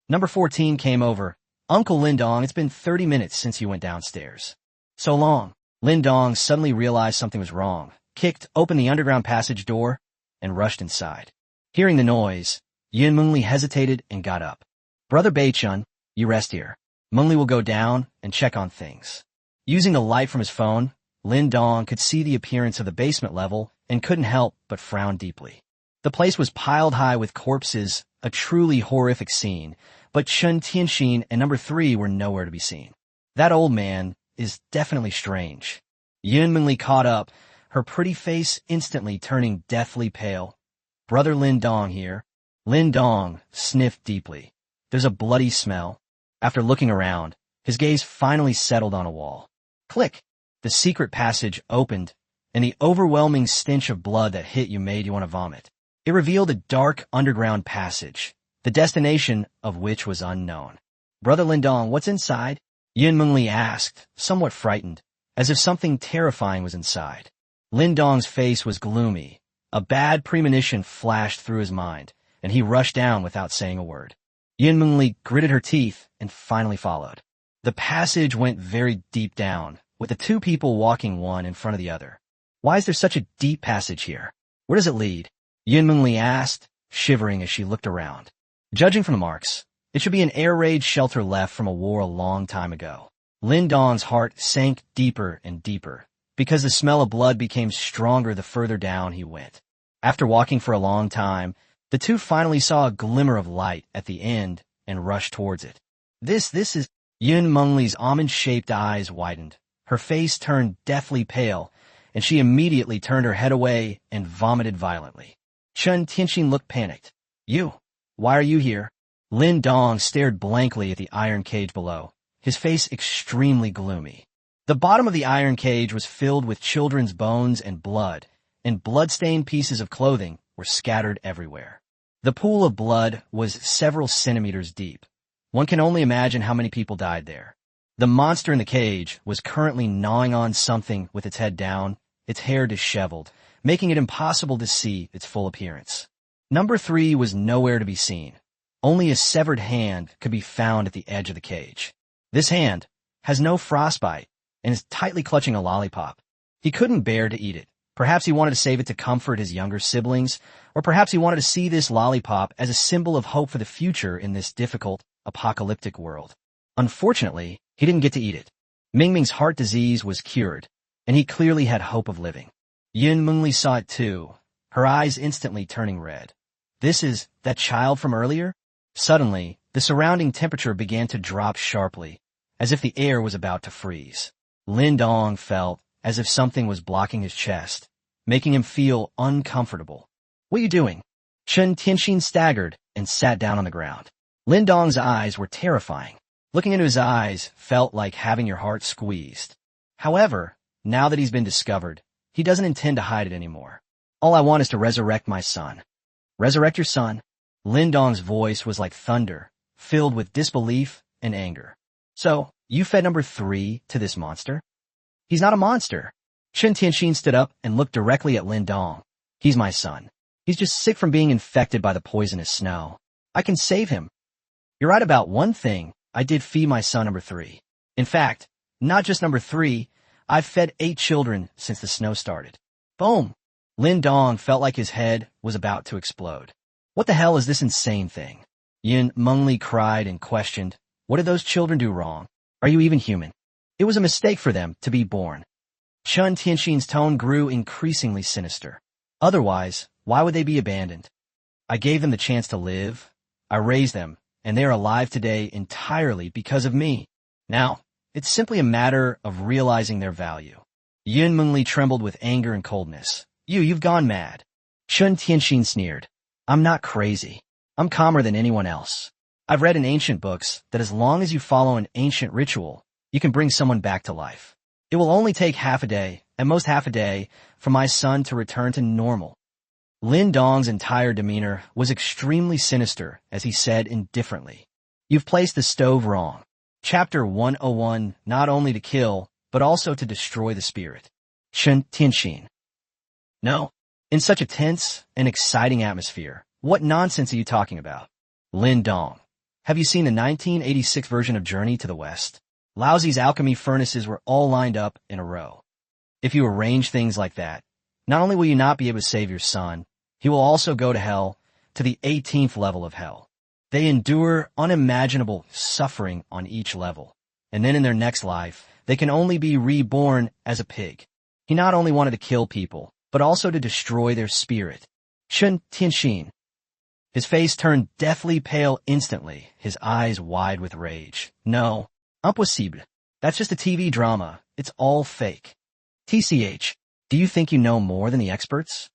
Number 14 came over. Uncle Lin Dong, it's been 30 minutes since you went downstairs. So long. Lin Dong suddenly realized something was wrong, kicked open the underground passage door, and rushed inside. Hearing the noise, Yin Mengli hesitated and got up. Brother Bei-chun, you rest here. Mengli will go down and check on things. Using the light from his phone, Lin Dong could see the appearance of the basement level and couldn't help but frown deeply. The place was piled high with corpses, a truly horrific scene, but Chun Tianxin and number 3 were nowhere to be seen. That old man is definitely strange. Yin Mengli caught up, her pretty face instantly turning deathly pale. Brother Lin Dong here. Lin Dong sniffed deeply. There's a bloody smell. After looking around, his gaze finally settled on a wall. Click! The secret passage opened, and the overwhelming stench of blood that hit you made you want to vomit. It revealed a dark underground passage, the destination of which was unknown. Brother Lin Dong, what's inside? Yin Mengli asked, somewhat frightened, as if something terrifying was inside. Lin Dong's face was gloomy. A bad premonition flashed through his mind, and he rushed down without saying a word. Yin Mengli gritted her teeth and finally followed. The passage went very deep down, with the 2 people walking one in front of the other. Why is there such a deep passage here? Where does it lead? Yin Mengli asked, shivering as she looked around. Judging from the marks, it should be an air raid shelter left from a war a long time ago. Lin Dong's heart sank deeper and deeper, because the smell of blood became stronger the further down he went. After walking for a long time, the 2 finally saw a glimmer of light at the end and rushed towards it. This is... Yin Mengli's almond-shaped eyes widened. Her face turned deathly pale, and she immediately turned her head away and vomited violently. Chun Tianxin looked panicked. You? Why are you here? Lin Dong stared blankly at the iron cage below, his face extremely gloomy. The bottom of the iron cage was filled with children's bones and blood-stained pieces of clothing were scattered everywhere. The pool of blood was several centimeters deep. One can only imagine how many people died there. The monster in the cage was currently gnawing on something with its head down, its hair disheveled, making it impossible to see its full appearance. Number 3 was nowhere to be seen. Only a severed hand could be found at the edge of the cage. This hand has no frostbite and is tightly clutching a lollipop. He couldn't bear to eat it. Perhaps he wanted to save it to comfort his younger siblings, or perhaps he wanted to see this lollipop as a symbol of hope for the future in this difficult, apocalyptic world. Unfortunately, he didn't get to eat it. Mingming's heart disease was cured, and he clearly had hope of living. Yin Mengli saw it too, her eyes instantly turning red. This is that child from earlier? Suddenly, The surrounding temperature began to drop sharply, as if the air was about to freeze. Lin Dong felt as if something was blocking his chest, making him feel uncomfortable. "What are you doing?" Chen Tianxin staggered and sat down on the ground. Lin Dong's eyes were terrifying. Looking into his eyes felt like having your heart squeezed. However, now that he's been discovered, he doesn't intend to hide it anymore. "All I want is to resurrect my son." "Resurrect your son?" Lin Dong's voice was like thunder, filled with disbelief and anger. "So, you fed number 3 to this monster?" "He's not a monster." Chen Tianxin stood up and looked directly at Lin Dong. "He's my son. He's just sick from being infected by the poisonous snow. I can save him." "You're right about one thing. I did feed my son number 3. In fact, not just number 3, I've fed 8 children since the snow started." Boom! Lin Dong felt like his head was about to explode. "What the hell is this insane thing?" Yin Mengli cried and questioned, "What did those children do wrong? Are you even human? It was a mistake for them to be born." Chen Tianxin's tone grew increasingly sinister. "Otherwise, why would they be abandoned? I gave them the chance to live. I raised them, and they are alive today entirely because of me. Now, it's simply a matter of realizing their value." Yin Mengli trembled with anger and coldness. You've gone mad." Chen Tianxin sneered. "I'm not crazy. I'm calmer than anyone else. I've read in ancient books that as long as you follow an ancient ritual, you can bring someone back to life. It will only take half a day, at most half a day, for my son to return to normal." Lin Dong's entire demeanor was extremely sinister as he said indifferently, "You've placed the stove wrong. Chapter 101, not only to kill, but also to destroy the spirit." Chen Tianxin. "No. In such a tense and exciting atmosphere, what nonsense are you talking about?" Lin Dong. "Have you seen the 1986 version of Journey to the West? Laozi's alchemy furnaces were all lined up in a row. If you arrange things like that, not only will you not be able to save your son, he will also go to hell, to the 18th level of hell. They endure unimaginable suffering on each level, and then in their next life, they can only be reborn as a pig. He not only wanted to kill people, but also to destroy their spirit." Chen Tianxin. His face turned deathly pale instantly, his eyes wide with rage. "No, impossible. That's just a TV drama. It's all fake. TCH, do you think you know more than the experts?"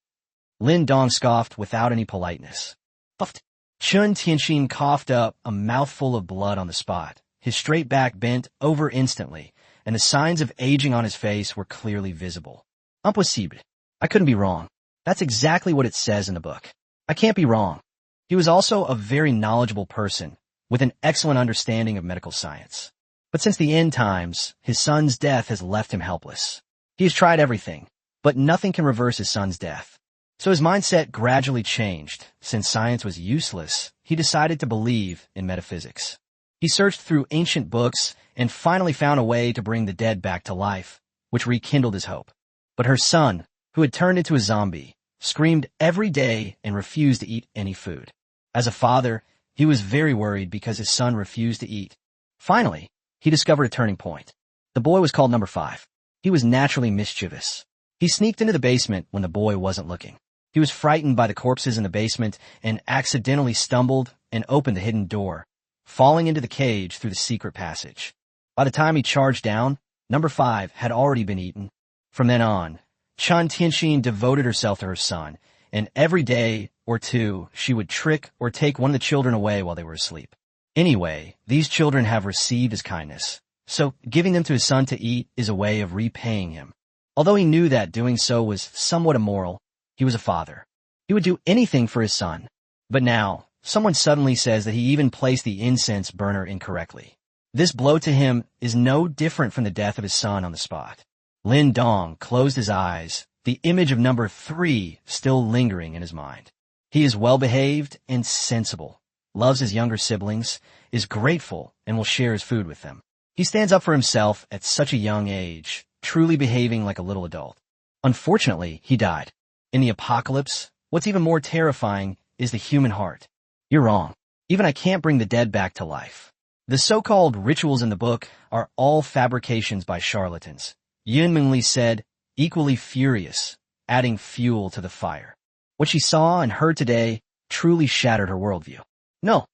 Lin Dong scoffed without any politeness. "Puffed." Chen Tianxin coughed up a mouthful of blood on the spot. His straight back bent over instantly, and the signs of aging on his face were clearly visible. "Impossible. I couldn't be wrong. That's exactly what it says in the book. I can't be wrong." He was also a very knowledgeable person, with an excellent understanding of medical science. But since the end times, his son's death has left him helpless. He has tried everything, but nothing can reverse his son's death. So his mindset gradually changed. Since science was useless, he decided to believe in metaphysics. He searched through ancient books and finally found a way to bring the dead back to life, which rekindled his hope. But her son, who had turned into a zombie, screamed every day and refused to eat any food. As a father, he was very worried because his son refused to eat. Finally, he discovered a turning point. The boy was called number 5. He was naturally mischievous. He sneaked into the basement when the boy wasn't looking. He was frightened by the corpses in the basement and accidentally stumbled and opened the hidden door, falling into the cage through the secret passage. By the time he charged down, number 5 had already been eaten. From then on, Chen Tianxin devoted herself to her son, and every day or two she would trick or take one of the children away while they were asleep. Anyway, these children have received his kindness, so giving them to his son to eat is a way of repaying him. Although he knew that doing so was somewhat immoral, he was a father. He would do anything for his son. But now, someone suddenly says that he even placed the incense burner incorrectly. This blow to him is no different from the death of his son on the spot. Lin Dong closed his eyes, the image of number 3 still lingering in his mind. He is well-behaved and sensible, loves his younger siblings, is grateful, and will share his food with them. He stands up for himself at such a young age, truly behaving like a little adult. Unfortunately, he died. In the apocalypse, what's even more terrifying is the human heart. You're wrong. Even I can't bring the dead back to life. The so-called rituals in the book are all fabrications by charlatans. Yin Mingli said, equally furious, adding fuel to the fire. What she saw and heard today truly shattered her worldview. No,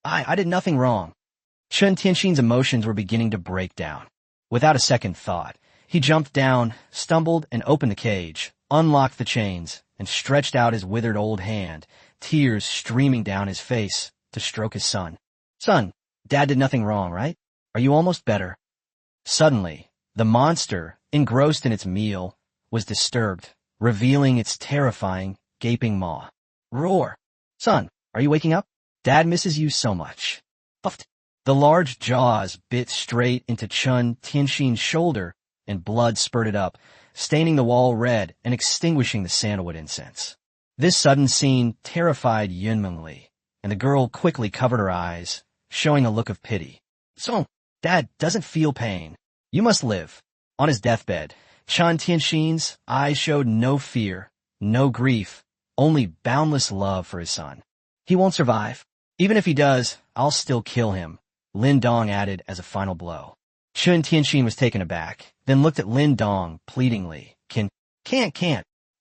I did nothing wrong. Chun Tianxin's emotions were beginning to break down. Without a second thought, he jumped down, stumbled, and opened the cage, unlocked the chains, and stretched out his withered old hand, tears streaming down his face, to stroke his son. Son, Dad did nothing wrong, right? Are you almost better? Suddenly, the monster, engrossed in its meal, was disturbed, revealing its terrifying, gaping maw. Roar! Son, are you waking up? Dad misses you so much. Puffed. The large jaws bit straight into Chun Tianxin's shoulder, and blood spurted up, staining the wall red and extinguishing the sandalwood incense. This sudden scene terrified Yun Mengli, and the girl quickly covered her eyes, showing a look of pity. So, Dad doesn't feel pain. You must live. On his deathbed, Chun Tianxin's eyes showed no fear, no grief, only boundless love for his son. He won't survive. Even if he does, I'll still kill him, Lin Dong added as a final blow. Chun Tianxin was taken aback, then looked at Lin Dong pleadingly. Can't.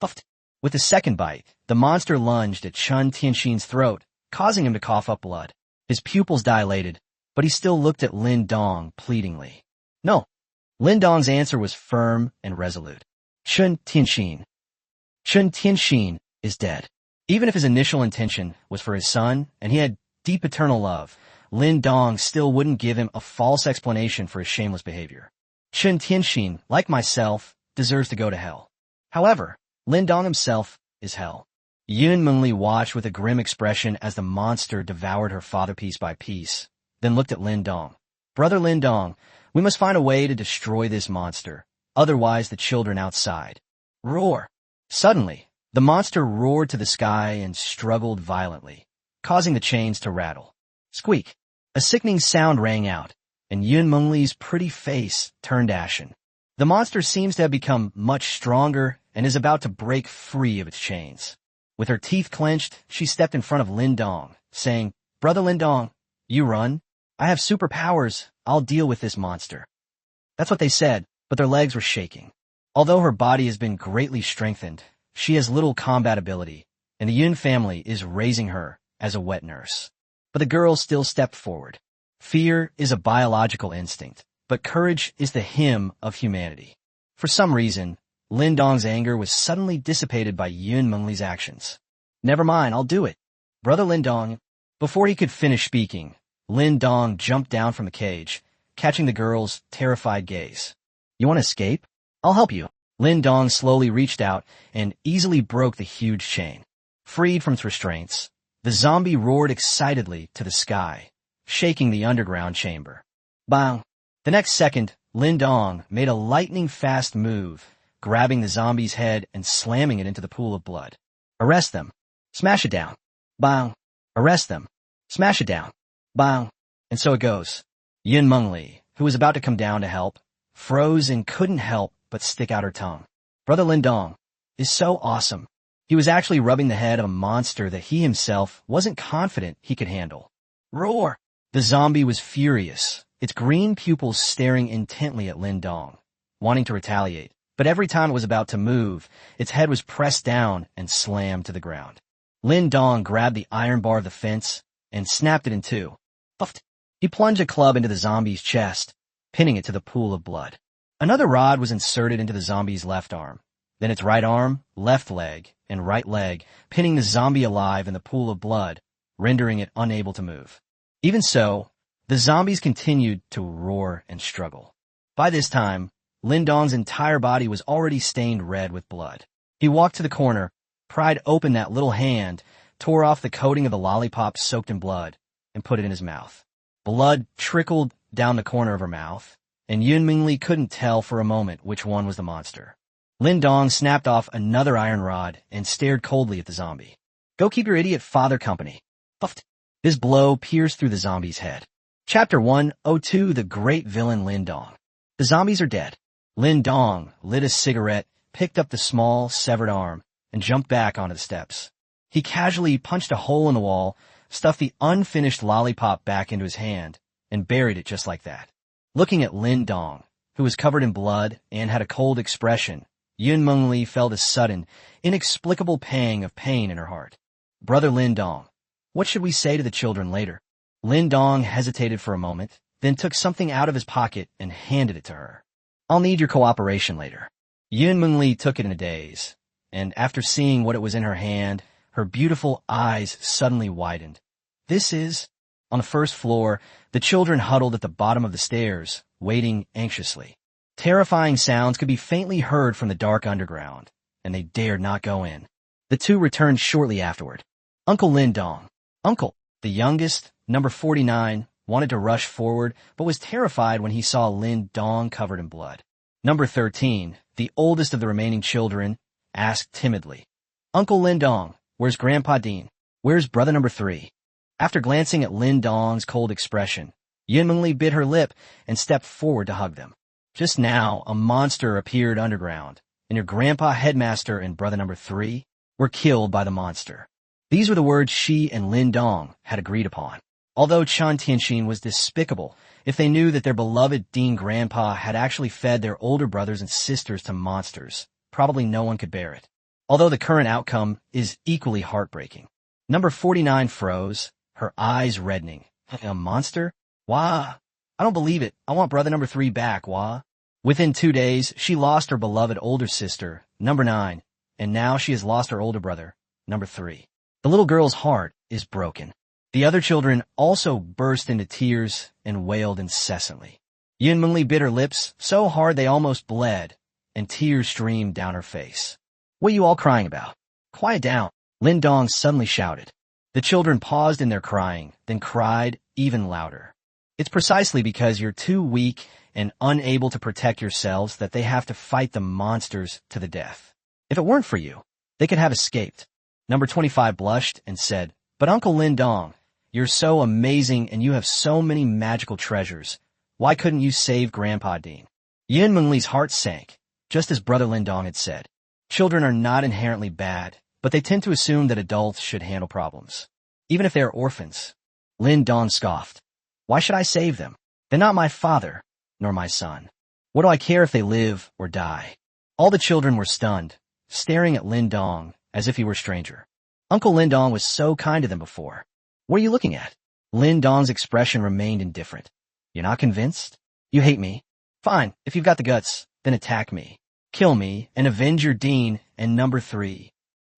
Puffed. With the second bite, the monster lunged at Chun Tianxin's throat, causing him to cough up blood. His pupils dilated, but he still looked at Lin Dong pleadingly. No. Lin Dong's answer was firm and resolute. Chun Tianxin is dead. Even if his initial intention was for his son, and he had deep paternal love, Lin Dong still wouldn't give him a false explanation for his shameless behavior. Chun Tianxin, like myself, deserves to go to hell. However, Lin Dong himself is hell. Yun Mengli watched with a grim expression as the monster devoured her father piece by piece, then looked at Lin Dong. Brother Lin Dong, we must find a way to destroy this monster, otherwise the children outside. Roar! Suddenly, the monster roared to the sky and struggled violently, causing the chains to rattle. Squeak! A sickening sound rang out, and Yun Mengli's pretty face turned ashen. The monster seems to have become much stronger and is about to break free of its chains. With her teeth clenched, she stepped in front of Lin Dong, saying, Brother Lin Dong, you run. I have superpowers. I'll deal with this monster. That's what they said, but their legs were shaking. Although her body has been greatly strengthened, she has little combat ability, and the Yun family is raising her as a wet nurse. But the girl still stepped forward. Fear is a biological instinct, but courage is the hymn of humanity. For some reason, Lin Dong's anger was suddenly dissipated by Yun Mengli's actions. Never mind, I'll do it. Brother Lin Dong. Before he could finish speaking, Lin Dong jumped down from the cage, catching the girl's terrified gaze. You want to escape? I'll help you. Lin Dong slowly reached out and easily broke the huge chain. Freed from its restraints, the zombie roared excitedly to the sky, shaking the underground chamber. Bang! The next second, Lin Dong made a lightning-fast move, grabbing the zombie's head and slamming it into the pool of blood. Arrest them. Smash it down. Bang! Arrest them. Smash it down. Bang! And so it goes. Yun Mengli, who was about to come down to help, froze and couldn't help but stick out her tongue. Brother Lin Dong is so awesome. He was actually rubbing the head of a monster that he himself wasn't confident he could handle. Roar! The zombie was furious, its green pupils staring intently at Lin Dong, wanting to retaliate. But every time it was about to move, its head was pressed down and slammed to the ground. Lin Dong grabbed the iron bar of the fence and snapped it in two. Puffed! He plunged a club into the zombie's chest, pinning it to the pool of blood. Another rod was inserted into the zombie's left arm, then its right arm, left leg, and right leg, pinning the zombie alive in the pool of blood, rendering it unable to move. Even so, the zombies continued to roar and struggle. By this time, Lin Dong's entire body was already stained red with blood. He walked to the corner, pried open that little hand, tore off the coating of the lollipop soaked in blood, and put it in his mouth. Blood trickled down the corner of her mouth, and Yun Mengli couldn't tell for a moment which one was the monster. Lin Dong snapped off another iron rod and stared coldly at the zombie. Go keep your idiot father company. Puffed. This blow pierced through the zombie's head. Chapter 102, The Great Villain Lin Dong. The zombies are dead. Lin Dong lit a cigarette, picked up the small, severed arm, and jumped back onto the steps. He casually punched a hole in the wall, stuffed the unfinished lollipop back into his hand, and buried it just like that. Looking at Lin Dong, who was covered in blood and had a cold expression, Yun Mengli felt a sudden, inexplicable pang of pain in her heart. Brother Lin Dong, what should we say to the children later? Lin Dong hesitated for a moment, then took something out of his pocket and handed it to her. I'll need your cooperation later. Yun Mengli took it in a daze, and after seeing what it was in her hand, her beautiful eyes suddenly widened. This is... On the first floor, the children huddled at the bottom of the stairs, waiting anxiously. Terrifying sounds could be faintly heard from the dark underground, and they dared not go in. The two returned shortly afterward. Uncle Lin Dong. Uncle, the youngest, number 49, wanted to rush forward, but was terrified when he saw Lin Dong covered in blood. Number 13, the oldest of the remaining children, asked timidly, Uncle Lin Dong, where's Grandpa Dean? Where's brother number 3? After glancing at Lin Dong's cold expression, Yun Mengli bit her lip and stepped forward to hug them. Just now, a monster appeared underground, and your grandpa headmaster and brother number 3 were killed by the monster. These were the words she and Lin Dong had agreed upon. Although Chan Tianxin was despicable, if they knew that their beloved Dean grandpa had actually fed their older brothers and sisters to monsters, probably no one could bear it. Although the current outcome is equally heartbreaking. Number 49 froze, her eyes reddening. A monster? Wah! I don't believe it. I want brother number 3 back, wah. Within 2 days, she lost her beloved older sister, number 9, and now she has lost her older brother, number 3. The little girl's heart is broken. The other children also burst into tears and wailed incessantly. Yun Mengli bit her lips so hard they almost bled, and tears streamed down her face. What are you all crying about? Quiet down, Lin Dong suddenly shouted. The children paused in their crying, then cried even louder. It's precisely because you're too weak and unable to protect yourselves that they have to fight the monsters to the death. If it weren't for you, they could have escaped. Number 25 blushed and said, But Uncle Lin Dong, you're so amazing and you have so many magical treasures. Why couldn't you save Grandpa Dean? Yun Mengli's heart sank, just as brother Lin Dong had said. Children are not inherently bad, but they tend to assume that adults should handle problems, even if they are orphans. Lin Dong scoffed. Why should I save them? They're not my father, nor my son. What do I care if they live or die? All the children were stunned, staring at Lin Dong as if he were a stranger. Uncle Lin Dong was so kind to them before. What are you looking at? Lin Dong's expression remained indifferent. You're not convinced? You hate me? Fine, if you've got the guts, then attack me. Kill me and avenge your Dean and number 3.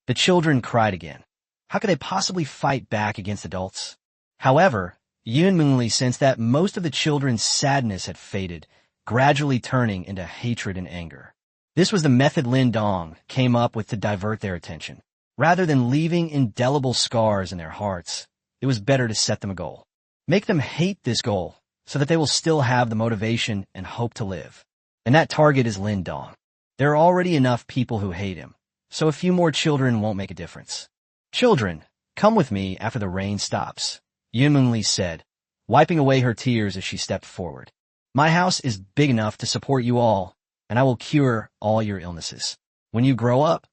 The children cried again. How could they possibly fight back against adults? However, Yun Mengli sensed that most of the children's sadness had faded, gradually turning into hatred and anger. This was the method Lin Dong came up with to divert their attention. Rather than leaving indelible scars in their hearts, it was better to set them a goal. Make them hate this goal so that they will still have the motivation and hope to live. And that target is Lin Dong. There are already enough people who hate him, so a few more children won't make a difference. Children, come with me after the rain stops, Yun Mengli said, wiping away her tears as she stepped forward. My house is big enough to support you all, and I will cure all your illnesses. When you grow up,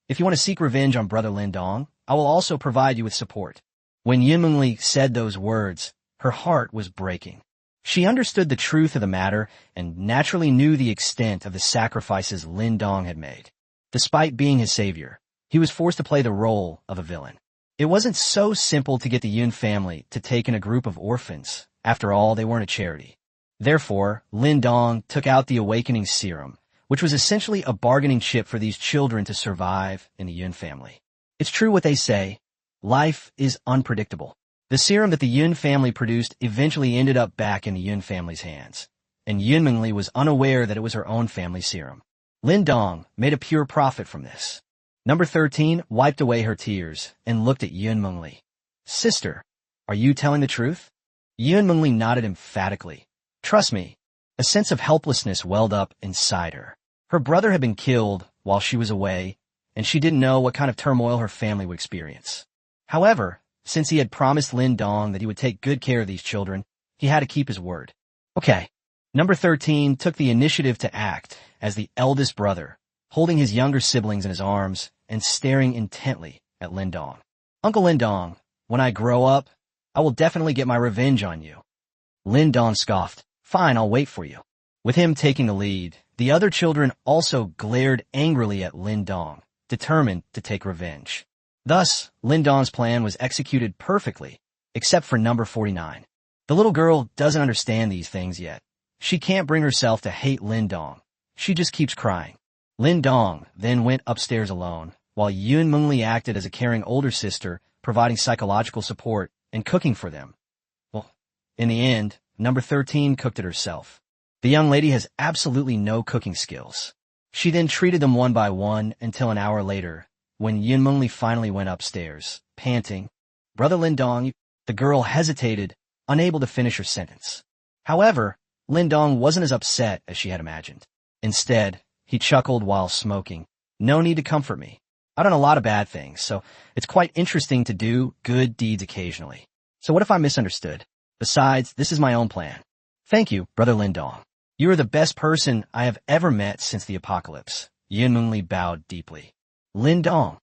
if you want to seek revenge on brother Lin Dong, I will also provide you with support. When Yun Mengli said those words, her heart was breaking. She understood the truth of the matter and naturally knew the extent of the sacrifices Lin Dong had made. Despite being his savior, he was forced to play the role of a villain. It wasn't so simple to get the Yun family to take in a group of orphans. After all, they weren't a charity. Therefore, Lin Dong took out the awakening serum, which was essentially a bargaining chip for these children to survive in the Yun family. It's true what they say, life is unpredictable. The serum that the Yun family produced eventually ended up back in the Yun family's hands, and Yun Mengli was unaware that it was her own family serum. Lin Dong made a pure profit from this. Number 13 wiped away her tears and looked at Yun Mengli. Sister, are you telling the truth? Yun Mengli nodded emphatically. Trust me. A sense of helplessness welled up inside her. Her brother had been killed while she was away, and she didn't know what kind of turmoil her family would experience. However, since he had promised Lin Dong that he would take good care of these children, he had to keep his word. Okay. Number 13 took the initiative to act as the eldest brother, holding his younger siblings in his arms and staring intently at Lin Dong. Uncle Lin Dong, when I grow up, I will definitely get my revenge on you. Lin Dong scoffed. Fine, I'll wait for you. With him taking the lead, the other children also glared angrily at Lin Dong, determined to take revenge. Thus, Lin Dong's plan was executed perfectly, except for number 49. The little girl doesn't understand these things yet. She can't bring herself to hate Lin Dong. She just keeps crying. Lin Dong then went upstairs alone, while Yun Mengli acted as a caring older sister, providing psychological support and cooking for them. Well, in the end, number 13 cooked it herself. The young lady has absolutely no cooking skills. She then treated them one by one until an hour later, when Yun Mengli finally went upstairs, panting. "Brother Lin Dong," the girl hesitated, unable to finish her sentence. However, Lin Dong wasn't as upset as she had imagined. Instead, he chuckled while smoking. "No need to comfort me. I've done a lot of bad things, so it's quite interesting to do good deeds occasionally. So what if I misunderstood? Besides, this is my own plan." "Thank you, Brother Lin Dong. You are the best person I have ever met since the apocalypse." Yun Mengli bowed deeply. "Lin Dong,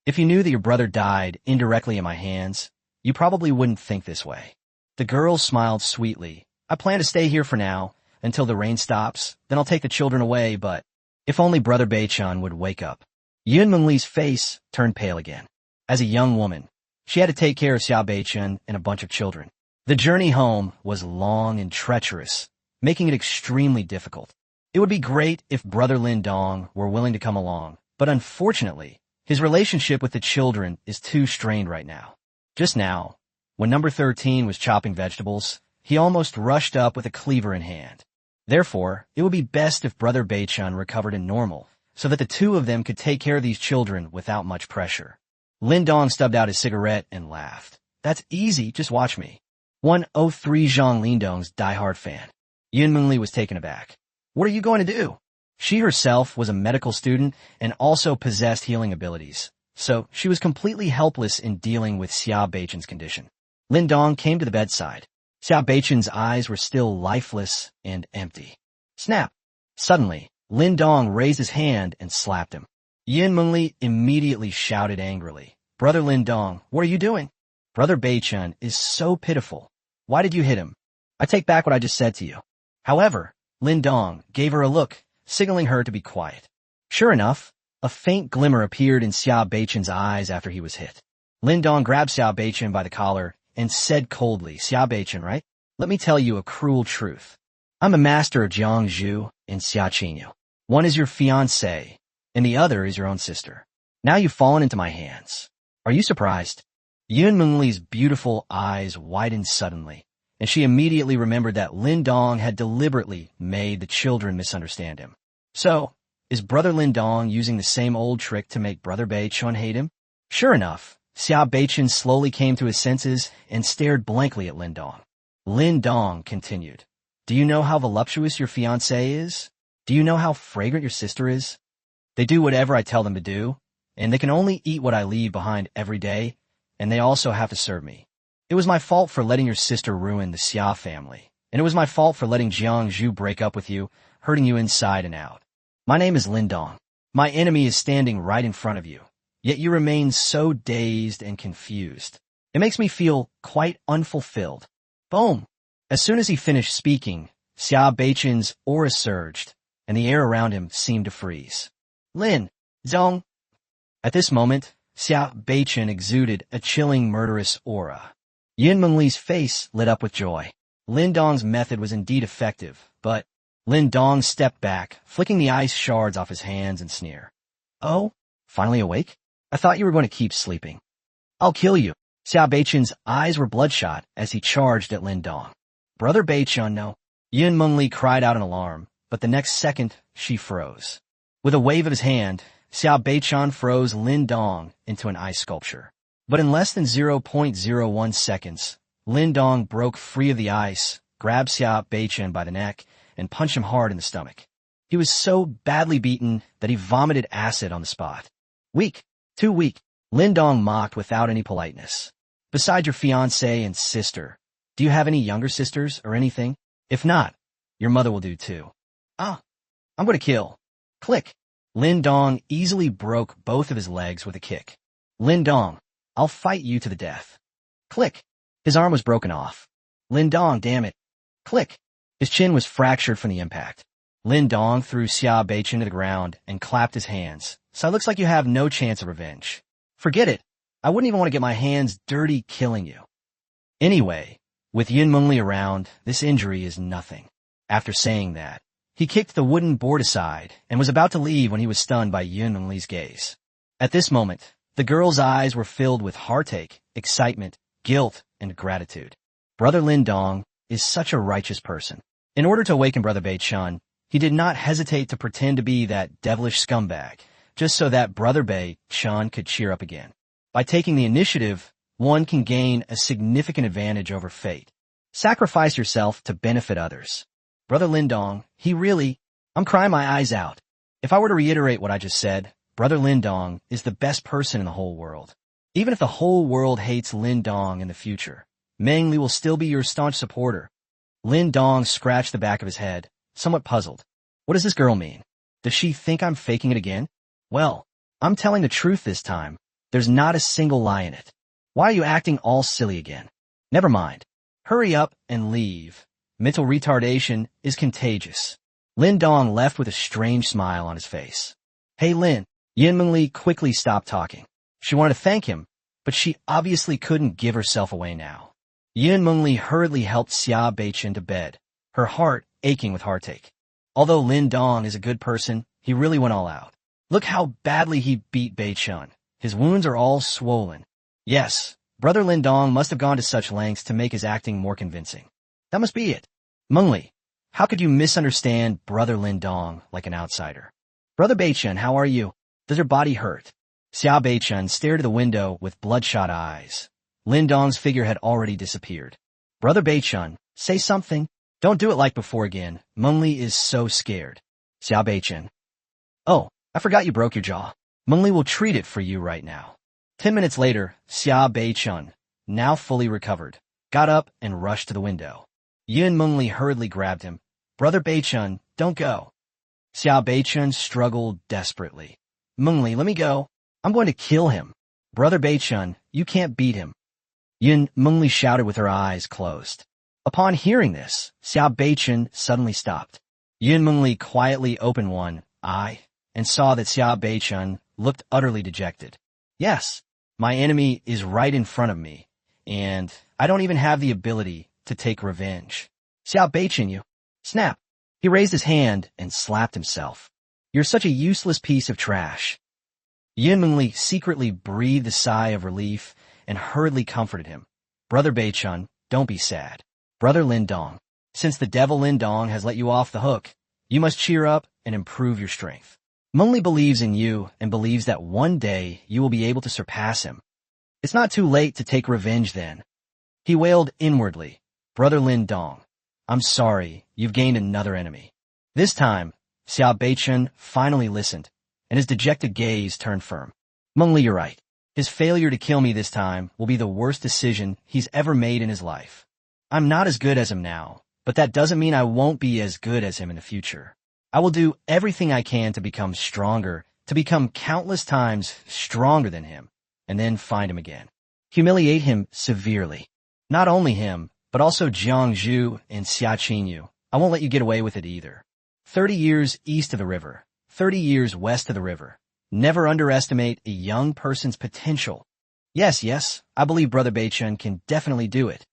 if you knew that your brother died indirectly in my hands, you probably wouldn't think this way." The girl smiled sweetly. "I plan to stay here for now, until the rain stops, then I'll take the children away, but if only Brother Bei-chan would wake up." Yun Mengli's face turned pale again. As a young woman, she had to take care of Xiao Bei-chan and a bunch of children. The journey home was long and treacherous, making it extremely difficult. It would be great if Brother Lin Dong were willing to come along, but unfortunately, his relationship with the children is too strained right now. Just now, when number 13 was chopping vegetables, he almost rushed up with a cleaver in hand. Therefore, it would be best if Brother Bei-chan recovered and normal, so that the two of them could take care of these children without much pressure. Lin Dong stubbed out his cigarette and laughed. "That's easy, just watch me." 103 Zhang Lindong's diehard fan. Yun Mengli was taken aback. "What are you going to do?" She herself was a medical student and also possessed healing abilities, so she was completely helpless in dealing with Xiao Bei-chan's condition. Lin Dong came to the bedside. Xiao Bei-chan's eyes were still lifeless and empty. Snap! Suddenly, Lin Dong raised his hand and slapped him. Yun Mengli immediately shouted angrily, "Brother Lin Dong, what are you doing? Brother Bei-chan is so pitiful. Why did you hit him? I take back what I just said to you." However, Lin Dong gave her a look, signaling her to be quiet. Sure enough, a faint glimmer appeared in Xiao Bei-chan's eyes after he was hit. Lin Dong grabbed Xiao Bei-chan by the collar and said coldly, "Xiao Bei-chan, right? Let me tell you a cruel truth. I'm a master of Jiangzhu and Xiaqinyu. One is your fiancée, and the other is your own sister. Now you've fallen into my hands. Are you surprised?" Yun Mengli's beautiful eyes widened suddenly, and she immediately remembered that Lin Dong had deliberately made the children misunderstand him. So, is Brother Lin Dong using the same old trick to make Brother Bei-chan hate him? Sure enough, Xiao Bei-chan slowly came to his senses and stared blankly at Lin Dong. Lin Dong continued, "Do you know how voluptuous your fiancée is? Do you know how fragrant your sister is? They do whatever I tell them to do, and they can only eat what I leave behind every day, and they also have to serve me. It was my fault for letting your sister ruin the Xia family, and it was my fault for letting Jiangzhu break up with you, hurting you inside and out. My name is Lin Dong. My enemy is standing right in front of you, yet you remain so dazed and confused. It makes me feel quite unfulfilled." Boom! As soon as he finished speaking, Xiao Bei-chan's aura surged, and the air around him seemed to freeze. "Lin Dong." At this moment, Xiao Bei-chan exuded a chilling, murderous aura. Yun Mengli's face lit up with joy. Lin Dong's method was indeed effective, but Lin Dong stepped back, flicking the ice shards off his hands and sneer. "Oh, finally awake? I thought you were going to keep sleeping. I'll kill you." Xiao Bei-chan's eyes were bloodshot as he charged at Lin Dong. "Brother Bei-chan, no." Yun Mengli cried out in alarm, but the next second, she froze. With a wave of his hand, Xiao Bei-chan froze Lin Dong into an ice sculpture. But in less than 0.01 seconds, Lin Dong broke free of the ice, grabbed Xiao Bei-chan by the neck, and punched him hard in the stomach. He was so badly beaten that he vomited acid on the spot. "Weak, too weak," Lin Dong mocked without any politeness. "Besides your fiancée and sister, do you have any younger sisters or anything? If not, your mother will do too." "Ah, I'm going to kill." Click. Lin Dong easily broke both of his legs with a kick. "Lin Dong, I'll fight you to the death." Click. His arm was broken off. "Lin Dong, damn it." Click. His chin was fractured from the impact. Lin Dong threw Xiao Bei-chan to the ground and clapped his hands. "So it looks like you have no chance of revenge. Forget it. I wouldn't even want to get my hands dirty killing you." Anyway, with Yin Mengli around, this injury is nothing. After saying that, he kicked the wooden board aside and was about to leave when he was stunned by Yin Mengli's gaze. At this moment, the girl's eyes were filled with heartache, excitement, guilt, and gratitude. Brother Lin Dong is such a righteous person. In order to awaken Brother Bei Chun, he did not hesitate to pretend to be that devilish scumbag, just so that Brother Bei Chun could cheer up again. By taking the initiative, one can gain a significant advantage over fate. Sacrifice yourself to benefit others. Brother Lin Dong, I'm crying my eyes out. If I were to reiterate what I just said, Brother Lin Dong is the best person in the whole world. Even if the whole world hates Lin Dong in the future, Mengli will still be your staunch supporter. Lin Dong scratched the back of his head, somewhat puzzled. What does this girl mean? Does she think I'm faking it again? Well, I'm telling the truth this time. There's not a single lie in it. Why are you acting all silly again? Never mind. Hurry up and leave. Mental retardation is contagious. Lin Dong left with a strange smile on his face. Hey Lin. Yin Mengli quickly stopped talking. She wanted to thank him, but she obviously couldn't give herself away now. Yin Mengli hurriedly helped Xia Beichen to bed, her heart aching with heartache. Although Lin Dong is a good person, he really went all out. Look how badly he beat Beichen. His wounds are all swollen. Yes, Brother Lin Dong must have gone to such lengths to make his acting more convincing. That must be it. Mengli, how could you misunderstand Brother Lin Dong like an outsider? Brother Beichen, how are you? Does your body hurt? Xia Beichen stared at the window with bloodshot eyes. Lin Dong's figure had already disappeared. Brother Beichen, say something. Don't do it like before again. Mengli is so scared. Xia Beichen. Oh, I forgot you broke your jaw. Mengli will treat it for you right now. 10 minutes later, Xia Beichen, now fully recovered, got up and rushed to the window. Yin Mengli hurriedly grabbed him. Brother Beichen, don't go. Xia Beichen struggled desperately. Mengli, let me go. I'm going to kill him. Brother Beichen, you can't beat him. Yin Mengli shouted with her eyes closed. Upon hearing this, Xia Beichen suddenly stopped. Yin Mengli quietly opened one eye and saw that Xia Beichen looked utterly dejected. Yes, my enemy is right in front of me, and I don't even have the ability to take revenge. Xia Beichen, you. Snap. He raised his hand and slapped himself. You're such a useless piece of trash. Yin Mengli secretly breathed a sigh of relief and hurriedly comforted him. Brother Beichen, don't be sad. Brother Lin Dong, since the devil Lin Dong has let you off the hook, you must cheer up and improve your strength. Mengli believes in you and believes that one day you will be able to surpass him. It's not too late to take revenge then. He wailed inwardly. Brother Lin Dong, I'm sorry, you've gained another enemy. This time, Xia Beichen finally listened, and his dejected gaze turned firm. Mengli, you're right. His failure to kill me this time will be the worst decision he's ever made in his life. I'm not as good as him now, but that doesn't mean I won't be as good as him in the future. I will do everything I can to become stronger, to become countless times stronger than him, and then find him again. Humiliate him severely. Not only him, but also Jiang Zhu and Xia Qinyu. I won't let you get away with it either. 30 years east of the river, 30 years west of the river. Never underestimate a young person's potential. Yes, I believe Brother Beichen can definitely do it.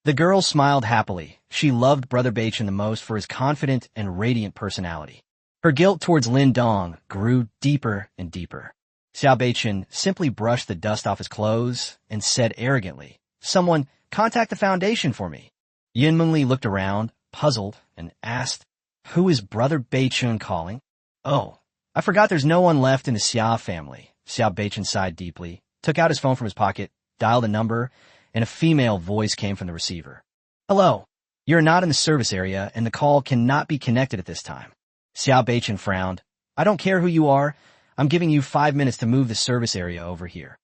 The girl smiled happily. She loved Brother Beichen the most for his confident and radiant personality. Her guilt towards Lin Dong grew deeper and deeper. Xia Beichen simply brushed the dust off his clothes and said arrogantly, Someone, contact the foundation for me. Yin Mengli looked around, puzzled, and asked, Who is Brother Beichen calling? Oh, I forgot there's no one left in the Xia family. Xia Beichen sighed deeply, took out his phone from his pocket, dialed a number, and a female voice came from the receiver. Hello, you're not in the service area and the call cannot be connected at this time. Xia Beichen frowned. I don't care who you are. I'm giving you 5 minutes to move the service area over here.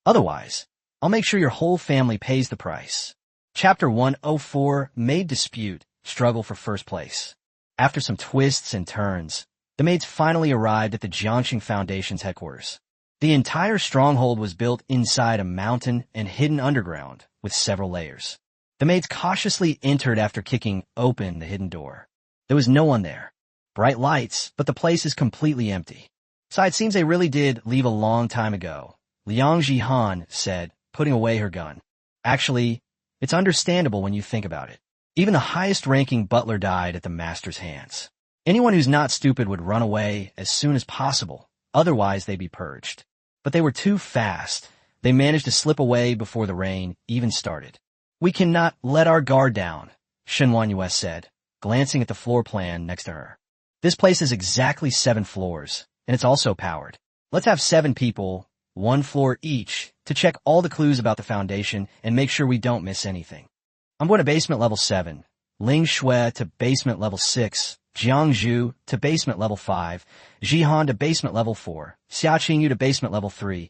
Otherwise, I'll make sure your whole family pays the price. Chapter 104, Maid Dispute, Struggle for First Place. After some twists and turns, the maids finally arrived at the Jiangxing Foundation's headquarters. The entire stronghold was built inside a mountain and hidden underground with several layers. The maids cautiously entered after kicking open the hidden door. There was no one there. Bright lights, but the place is completely empty. So it seems they really did leave a long time ago, Liang Jihan said, putting away her gun. Actually, It's understandable when you think about it. Even the highest-ranking butler died at the master's hands. Anyone who's not stupid would run away as soon as possible, otherwise they'd be purged. But they were too fast. They managed to slip away before the rain even started. "We cannot let our guard down," Shen Wanyue said, glancing at the floor plan next to her. "This place is exactly 7 floors, and it's also powered. Let's have 7 people, 1 floor each, to check all the clues about the foundation and make sure we don't miss anything. I'm going to basement level 7, Ling Shui to basement level 6, Jiangzhu to basement level 5, Jihan to basement level 4, Xiaqingyu to basement level 3,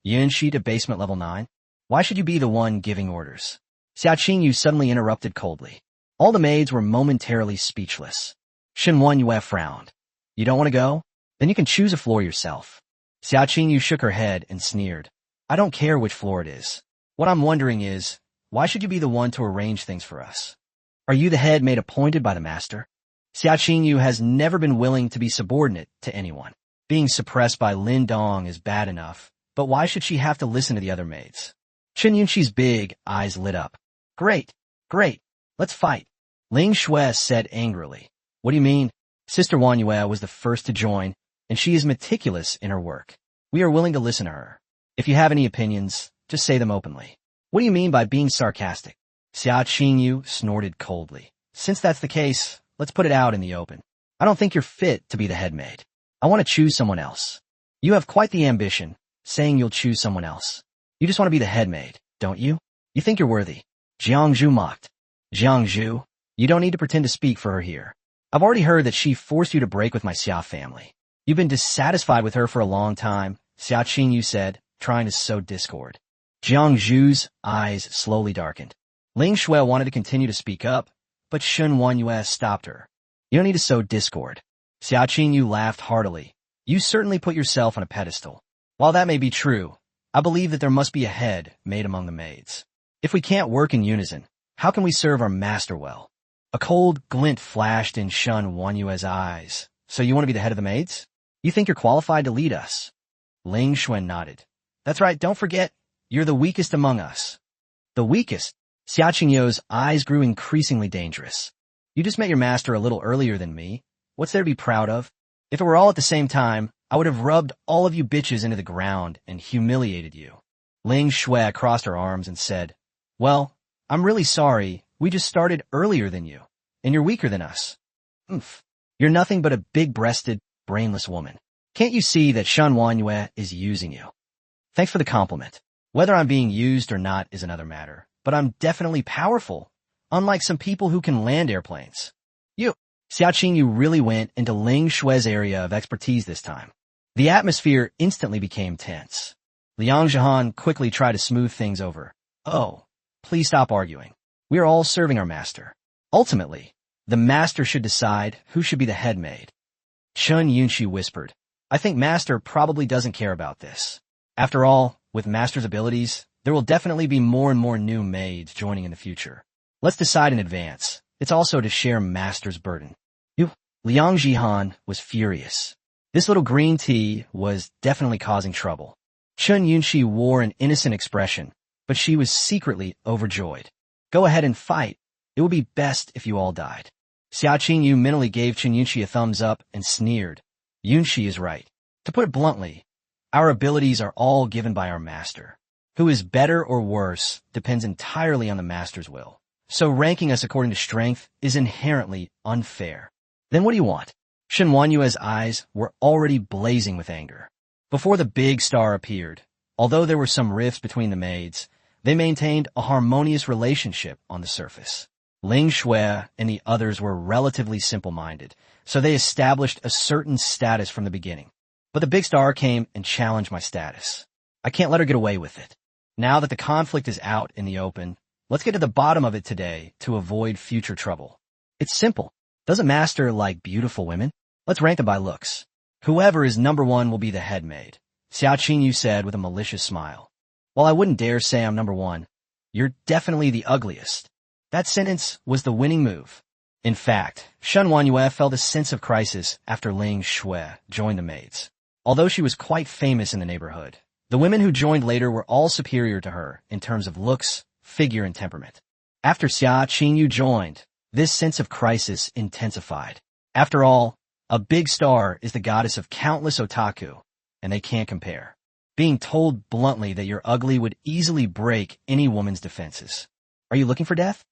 Yunxi to basement level 9. Why should you be the one giving orders?" Xiaqingyu suddenly interrupted coldly. All the maids were momentarily speechless. Shen Wanyue frowned. "You don't want to go? Then you can choose a floor yourself." Xiaqingyu shook her head and sneered. "I don't care which floor it is. What I'm wondering is, why should you be the one to arrange things for us? Are you the head maid appointed by the master?" Xiaqingyu has never been willing to be subordinate to anyone. Being suppressed by Lin Dong is bad enough, but why should she have to listen to the other maids? Chen Yunxi's big eyes lit up. Great, let's fight," Ling Shui said angrily. "What do you mean?" Sister Wanyue was the first to join, and she is meticulous in her work. "We are willing to listen to her. If you have any opinions, just say them openly." "What do you mean by being sarcastic?" Xiaqingyu snorted coldly. "Since that's the case, let's put it out in the open. I don't think you're fit to be the head maid. I want to choose someone else." "You have quite the ambition, saying you'll choose someone else. You just want to be the head maid, don't you? You think you're worthy?" Jiangzhu mocked. "Jiangzhu, you don't need to pretend to speak for her here. I've already heard that she forced you to break with my Xia family. You've been dissatisfied with her for a long time," Xiaqingyu said, trying to sow discord. Jiangzhu's eyes slowly darkened. Ling Shui wanted to continue to speak up, but Shen Wanyue stopped her. "You don't need to sow discord." Xiaqingyu laughed heartily. "You certainly put yourself on a pedestal. While that may be true, I believe that there must be a head made among the maids. If we can't work in unison, how can we serve our master well?" A cold glint flashed in Shen Wanyue's eyes. "So you want to be the head of the maids? You think you're qualified to lead us?" Ling Shui nodded. "That's right, don't forget, you're the weakest among us." "The weakest?" Xiaqingyu's eyes grew increasingly dangerous. "You just met your master a little earlier than me. What's there to be proud of? If it were all at the same time, I would have rubbed all of you bitches into the ground and humiliated you." Ling Shui crossed her arms and said, "Well, I'm really sorry. We just started earlier than you, and you're weaker than us. Oomph. You're nothing but a big-breasted, brainless woman. Can't you see that Shen Wanyue is using you?" "Thanks for the compliment. Whether I'm being used or not is another matter, but I'm definitely powerful, unlike some people who can land airplanes." "You." Xiaqingyu really went into Ling Shui's area of expertise this time. The atmosphere instantly became tense. Liang Zhihan quickly tried to smooth things over. "Oh, please stop arguing. We are all serving our master. Ultimately, the master should decide who should be the head maid." Chen Yunxi whispered, "I think master probably doesn't care about this. After all, with master's abilities, there will definitely be more and more new maids joining in the future. Let's decide in advance. It's also to share master's burden." "You." Liang Zhihan was furious. This little green tea was definitely causing trouble. Chen Yunxi wore an innocent expression, but she was secretly overjoyed. "Go ahead and fight. It would be best if you all died." Xiaqingyu mentally gave Chen Yunxi a thumbs up and sneered. Yunxi is right. To put it bluntly, our abilities are all given by our master. Who is better or worse depends entirely on the master's will. So ranking us according to strength is inherently unfair. Then what do you want? Shen Wanyue's eyes were already blazing with anger. Before the big star appeared, although there were some rifts between the maids, they maintained a harmonious relationship on the surface. Ling Shui and the others were relatively simple-minded, so they established a certain status from the beginning. But the big star came and challenged my status. I can't let her get away with it. Now that the conflict is out in the open, let's get to the bottom of it today to avoid future trouble. It's simple. Doesn't master like beautiful women? Let's rank them by looks. Whoever is number 1 will be the head maid, Xiaqingyu said with a malicious smile. "While I wouldn't dare say I'm number 1, you're definitely the ugliest." That sentence was the winning move. In fact, Shen Wanyue felt a sense of crisis after Ling Shui joined the maids. Although she was quite famous in the neighborhood, the women who joined later were all superior to her in terms of looks, figure, and temperament. After Xia Qingyu joined, this sense of crisis intensified. After all, a big star is the goddess of countless otaku, and they can't compare. Being told bluntly that you're ugly would easily break any woman's defenses. Are you looking for death?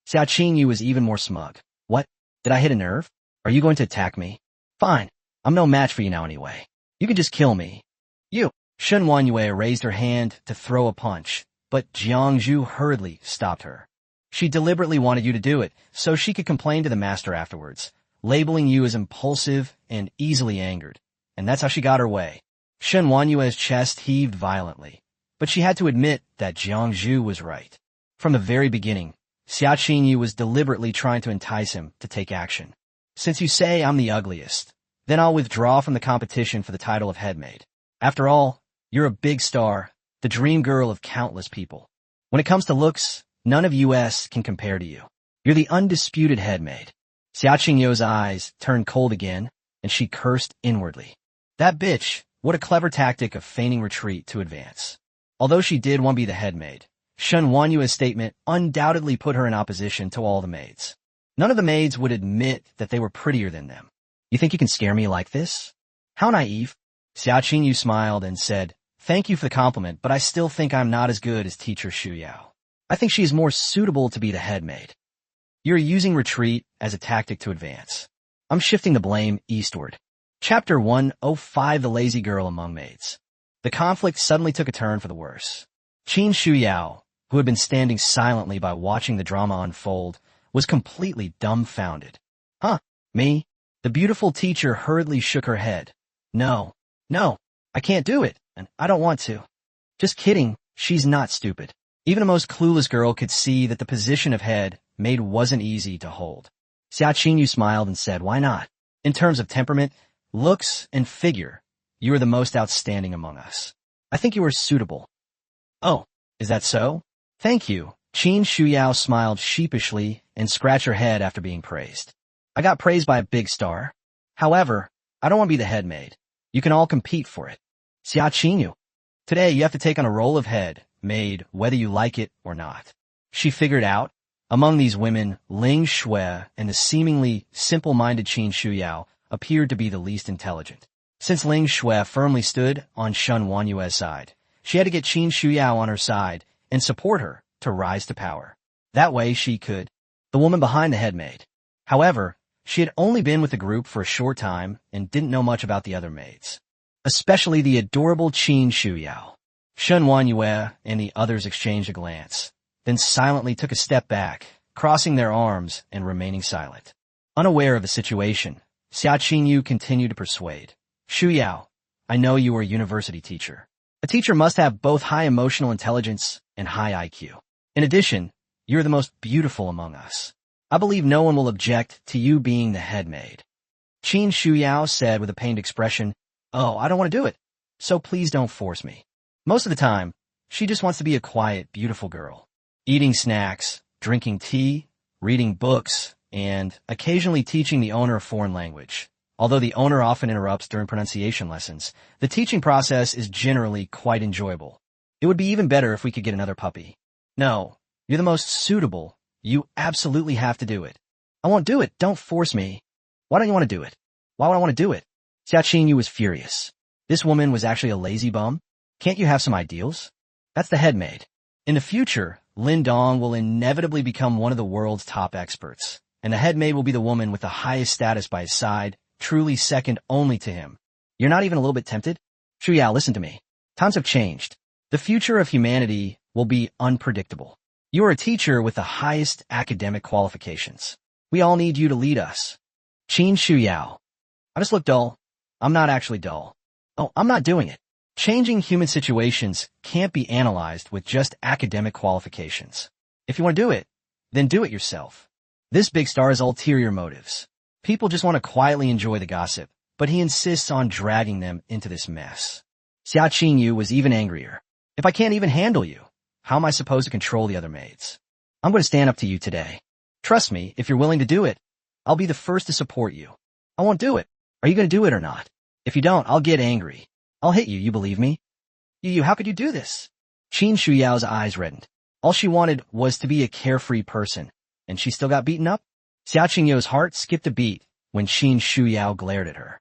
Xia Qingyu was even more smug. What? Did I hit a nerve? Are you going to attack me? Fine. I'm no match for you now anyway. You can just kill me. You. Shen Wanyue raised her hand to throw a punch, but Jiangzhu hurriedly stopped her. She deliberately wanted you to do it, so she could complain to the master afterwards, labeling you as impulsive and easily angered. And that's how she got her way. Shen Wanyue's chest heaved violently, but she had to admit that Jiangzhu was right. From the very beginning, Xia Qingyu was deliberately trying to entice him to take action. Since you say I'm the ugliest, then I'll withdraw from the competition for the title of headmaid. After all, you're a big star, the dream girl of countless people. When it comes to looks, none of US can compare to you. You're the undisputed headmaid. Xia Qingyu's eyes turned cold again, and she cursed inwardly. That bitch, what a clever tactic of feigning retreat to advance. Although she did want to be the headmaid, Shen Wanyue's statement undoubtedly put her in opposition to all the maids. None of the maids would admit that they were prettier than them. You think you can scare me like this? How naive. Xia Qingyu smiled and said, thank you for the compliment, but I still think I'm not as good as teacher Shu Yao. I think she is more suitable to be the headmaid. You're using retreat as a tactic to advance. I'm shifting the blame eastward. Chapter 105 The Lazy Girl Among Maids. The conflict suddenly took a turn for the worse. Qin Shu Yao, who had been standing silently by watching the drama unfold, was completely dumbfounded. Huh? Me? The beautiful teacher hurriedly shook her head. No, I can't do it, and I don't want to. Just kidding, she's not stupid. Even the most clueless girl could see that the position of head maid wasn't easy to hold. Xia Qingyu smiled and said, why not? In terms of temperament, looks, and figure, you are the most outstanding among us. I think you are suitable. Oh, is that so? Thank you. Qin Shuyao smiled sheepishly and scratched her head after being praised. I got praised by a big star. However, I don't want to be the head maid. You can all compete for it. Xia Qingyu. Today you have to take on a role of head maid whether you like it or not. She figured out, among these women, Ling Shui and the seemingly simple-minded Qin Shuyao appeared to be the least intelligent. Since Ling Shui firmly stood on Shen Wanyue's side, she had to get Qin Shuyao on her side and support her to rise to power. That way she could, the woman behind the head maid. However, she had only been with the group for a short time and didn't know much about the other maids, especially the adorable Qin Shuyao. Shen Wanyue and the others exchanged a glance, then silently took a step back, crossing their arms and remaining silent. Unaware of the situation, Xia Qingyu continued to persuade. Shu Yao, I know you are a university teacher. A teacher must have both high emotional intelligence and high IQ. In addition, you're the most beautiful among us. I believe no one will object to you being the head maid. Qin Shuyao said with a pained expression, oh, I don't want to do it, so please don't force me. Most of the time, she just wants to be a quiet, beautiful girl, eating snacks, drinking tea, reading books, and occasionally teaching the owner a foreign language. Although the owner often interrupts during pronunciation lessons, the teaching process is generally quite enjoyable. It would be even better if we could get another puppy. No, you're the most suitable. You absolutely have to do it. I won't do it. Don't force me. Why don't you want to do it? Why would I want to do it? Xia Qingyu was furious. This woman was actually a lazy bum? Can't you have some ideals? That's the head maid. In the future, Lin Dong will inevitably become one of the world's top experts, and the head maid will be the woman with the highest status by his side, truly second only to him. You're not even a little bit tempted? Shu Yao, listen to me. Times have changed. The future of humanity will be unpredictable. You are a teacher with the highest academic qualifications. We all need you to lead us. Qin Shu Yao. I just look dull. I'm not actually dull. Oh, I'm not doing it. Changing human situations can't be analyzed with just academic qualifications. If you want to do it, then do it yourself. This big star has ulterior motives. People just want to quietly enjoy the gossip, but he insists on dragging them into this mess. Xia Qingyu was even angrier. If I can't even handle you, how am I supposed to control the other maids? I'm going to stand up to you today. Trust me, if you're willing to do it, I'll be the first to support you. I won't do it. Are you going to do it or not? If you don't, I'll get angry. I'll hit you, you believe me? You, how could you do this? Qin Shuyao's eyes reddened. All she wanted was to be a carefree person, and she still got beaten up? Xia Qingyo's heart skipped a beat when Qin Shuyao glared at her.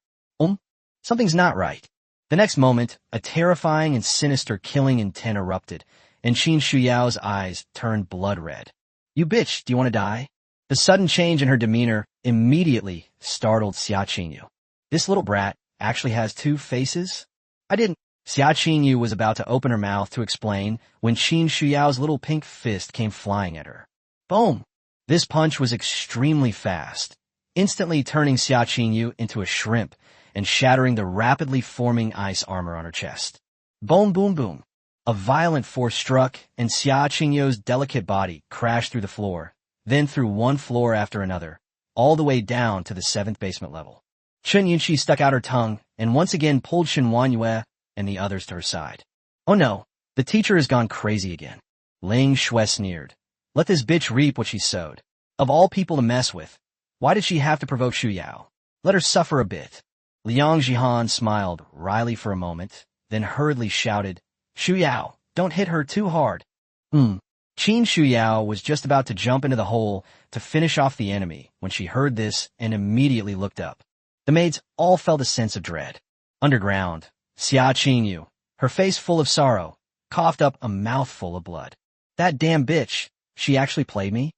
Something's not right. The next moment, a terrifying and sinister killing intent erupted, and Qin Shuyao's eyes turned blood red. You bitch, do you want to die? The sudden change in her demeanor immediately startled Xia Qingyu. This little brat actually has two faces? I didn't. Xia Qingyu was about to open her mouth to explain when Qin Shuyao's little pink fist came flying at her. Boom! This punch was extremely fast, instantly turning Xia Qingyu into a shrimp and shattering the rapidly forming ice armor on her chest. Boom, boom, boom. A violent force struck, and Xia Qingyu's delicate body crashed through the floor, then through one floor after another, all the way down to the 7th basement level. Chen Yunqi stuck out her tongue and once again pulled Shen Wanyue and the others to her side. Oh no, the teacher has gone crazy again. Ling Shui sneered. Let this bitch reap what she sowed. Of all people to mess with, why did she have to provoke Xu Yao? Let her suffer a bit. Liang Jihan smiled wryly for a moment, then hurriedly shouted, Xu Yao, don't hit her too hard. Qin Shuyao was just about to jump into the hole to finish off the enemy when she heard this and immediately looked up. The maids all felt a sense of dread. Underground, Xia Qingyu, her face full of sorrow, coughed up a mouthful of blood. That damn bitch, she actually played me?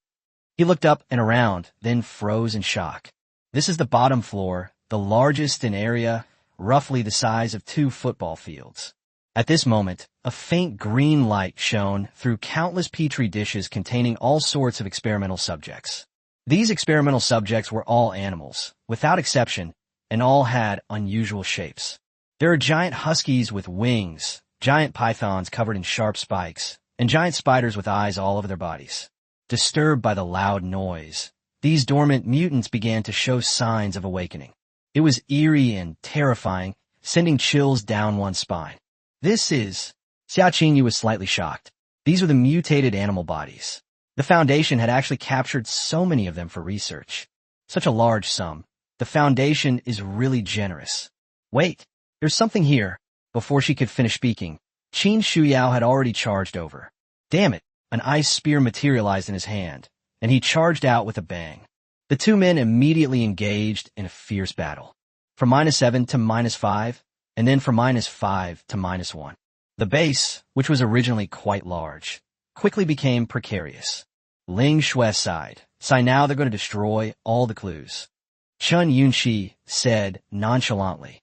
He looked up and around, then froze in shock. This is the bottom floor, the largest in area, roughly the size of 2 football fields. At this moment, a faint green light shone through countless petri dishes containing all sorts of experimental subjects. These experimental subjects were all animals, without exception, and all had unusual shapes. There are giant huskies with wings, giant pythons covered in sharp spikes, and giant spiders with eyes all over their bodies. Disturbed by the loud noise, these dormant mutants began to show signs of awakening. It was eerie and terrifying, sending chills down one's spine. Xia Qingyu was slightly shocked. These were the mutated animal bodies. The Foundation had actually captured so many of them for research. Such a large sum. The Foundation is really generous. Wait, there's something here. Before she could finish speaking, Qin Shuyao had already charged over. Damn it, an ice spear materialized in his hand, and he charged out with a bang. The two men immediately engaged in a fierce battle. From -7 to -5, and then from -5 to -1. The base, which was originally quite large, quickly became precarious. Ling Shui sighed. Now they're going to destroy all the clues. Chen Yunqi said nonchalantly.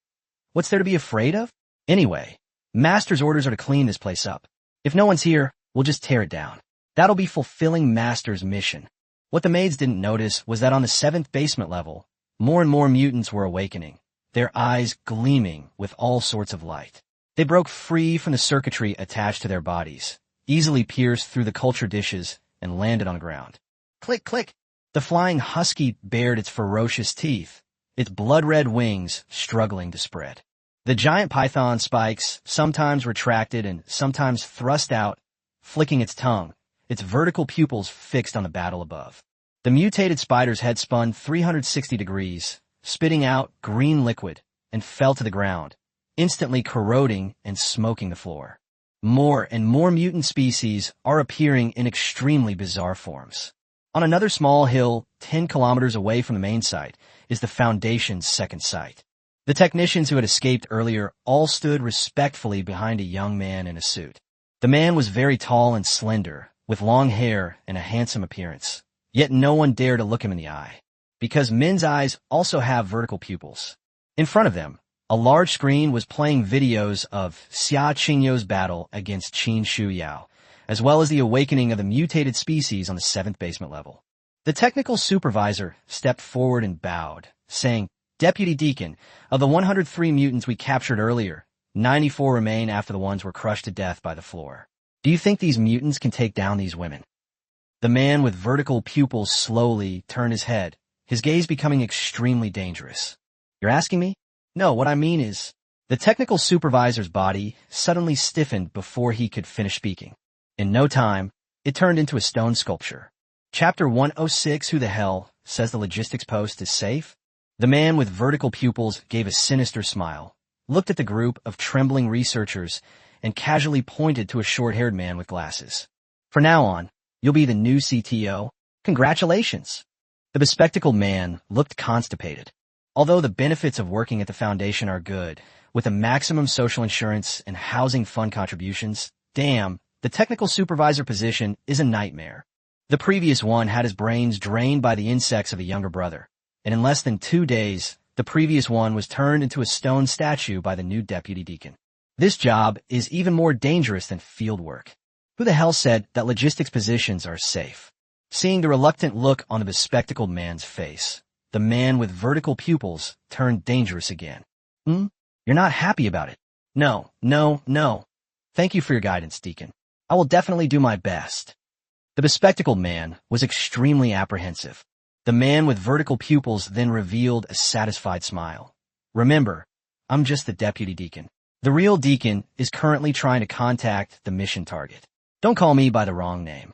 What's there to be afraid of? Anyway, Master's orders are to clean this place up. If no one's here, we'll just tear it down. That'll be fulfilling Master's mission. What the maids didn't notice was that on the 7th basement level, more and more mutants were awakening, their eyes gleaming with all sorts of light. They broke free from the circuitry attached to their bodies, easily pierced through the culture dishes, and landed on the ground. Click, click! The flying husky bared its ferocious teeth, its blood-red wings struggling to spread. The giant python spikes, sometimes retracted and sometimes thrust out, flicking its tongue, its vertical pupils fixed on the battle above. The mutated spider's head spun 360 degrees, spitting out green liquid, and fell to the ground, instantly corroding and smoking the floor. More and more mutant species are appearing in extremely bizarre forms. On another small hill, 10 kilometers away from the main site, is the Foundation's second site. The technicians who had escaped earlier all stood respectfully behind a young man in a suit. The man was very tall and slender, with long hair and a handsome appearance. Yet no one dared to look him in the eye, because men's eyes also have vertical pupils. In front of them, a large screen was playing videos of Xia Qingyu's battle against Qin Shuyao, as well as the awakening of the mutated species on the 7th basement level. The technical supervisor stepped forward and bowed, saying, Deputy Deacon, of the 103 mutants we captured earlier, 94 remain after the ones were crushed to death by the floor. Do you think these mutants can take down these women? The man with vertical pupils slowly turned his head, his gaze becoming extremely dangerous. You're asking me? No, what I mean is, the technical supervisor's body suddenly stiffened before he could finish speaking. In no time, it turned into a stone sculpture. Chapter 106, Who the hell says the logistics post is safe? The man with vertical pupils gave a sinister smile, looked at the group of trembling researchers, and casually pointed to a short-haired man with glasses. From now on, you'll be the new CTO. Congratulations. The bespectacled man looked constipated. Although the benefits of working at the foundation are good, with a maximum social insurance and housing fund contributions, damn, the technical supervisor position is a nightmare. The previous one had his brains drained by the insects of a younger brother, and in less than 2 days, the previous one was turned into a stone statue by the new deputy deacon. This job is even more dangerous than field work. Who the hell said that logistics positions are safe? Seeing the reluctant look on the bespectacled man's face, the man with vertical pupils turned dangerous again. You're not happy about it? No. Thank you for your guidance, Deacon. I will definitely do my best. The bespectacled man was extremely apprehensive. The man with vertical pupils then revealed a satisfied smile. Remember, I'm just the deputy deacon. The real deacon is currently trying to contact the mission target. Don't call me by the wrong name.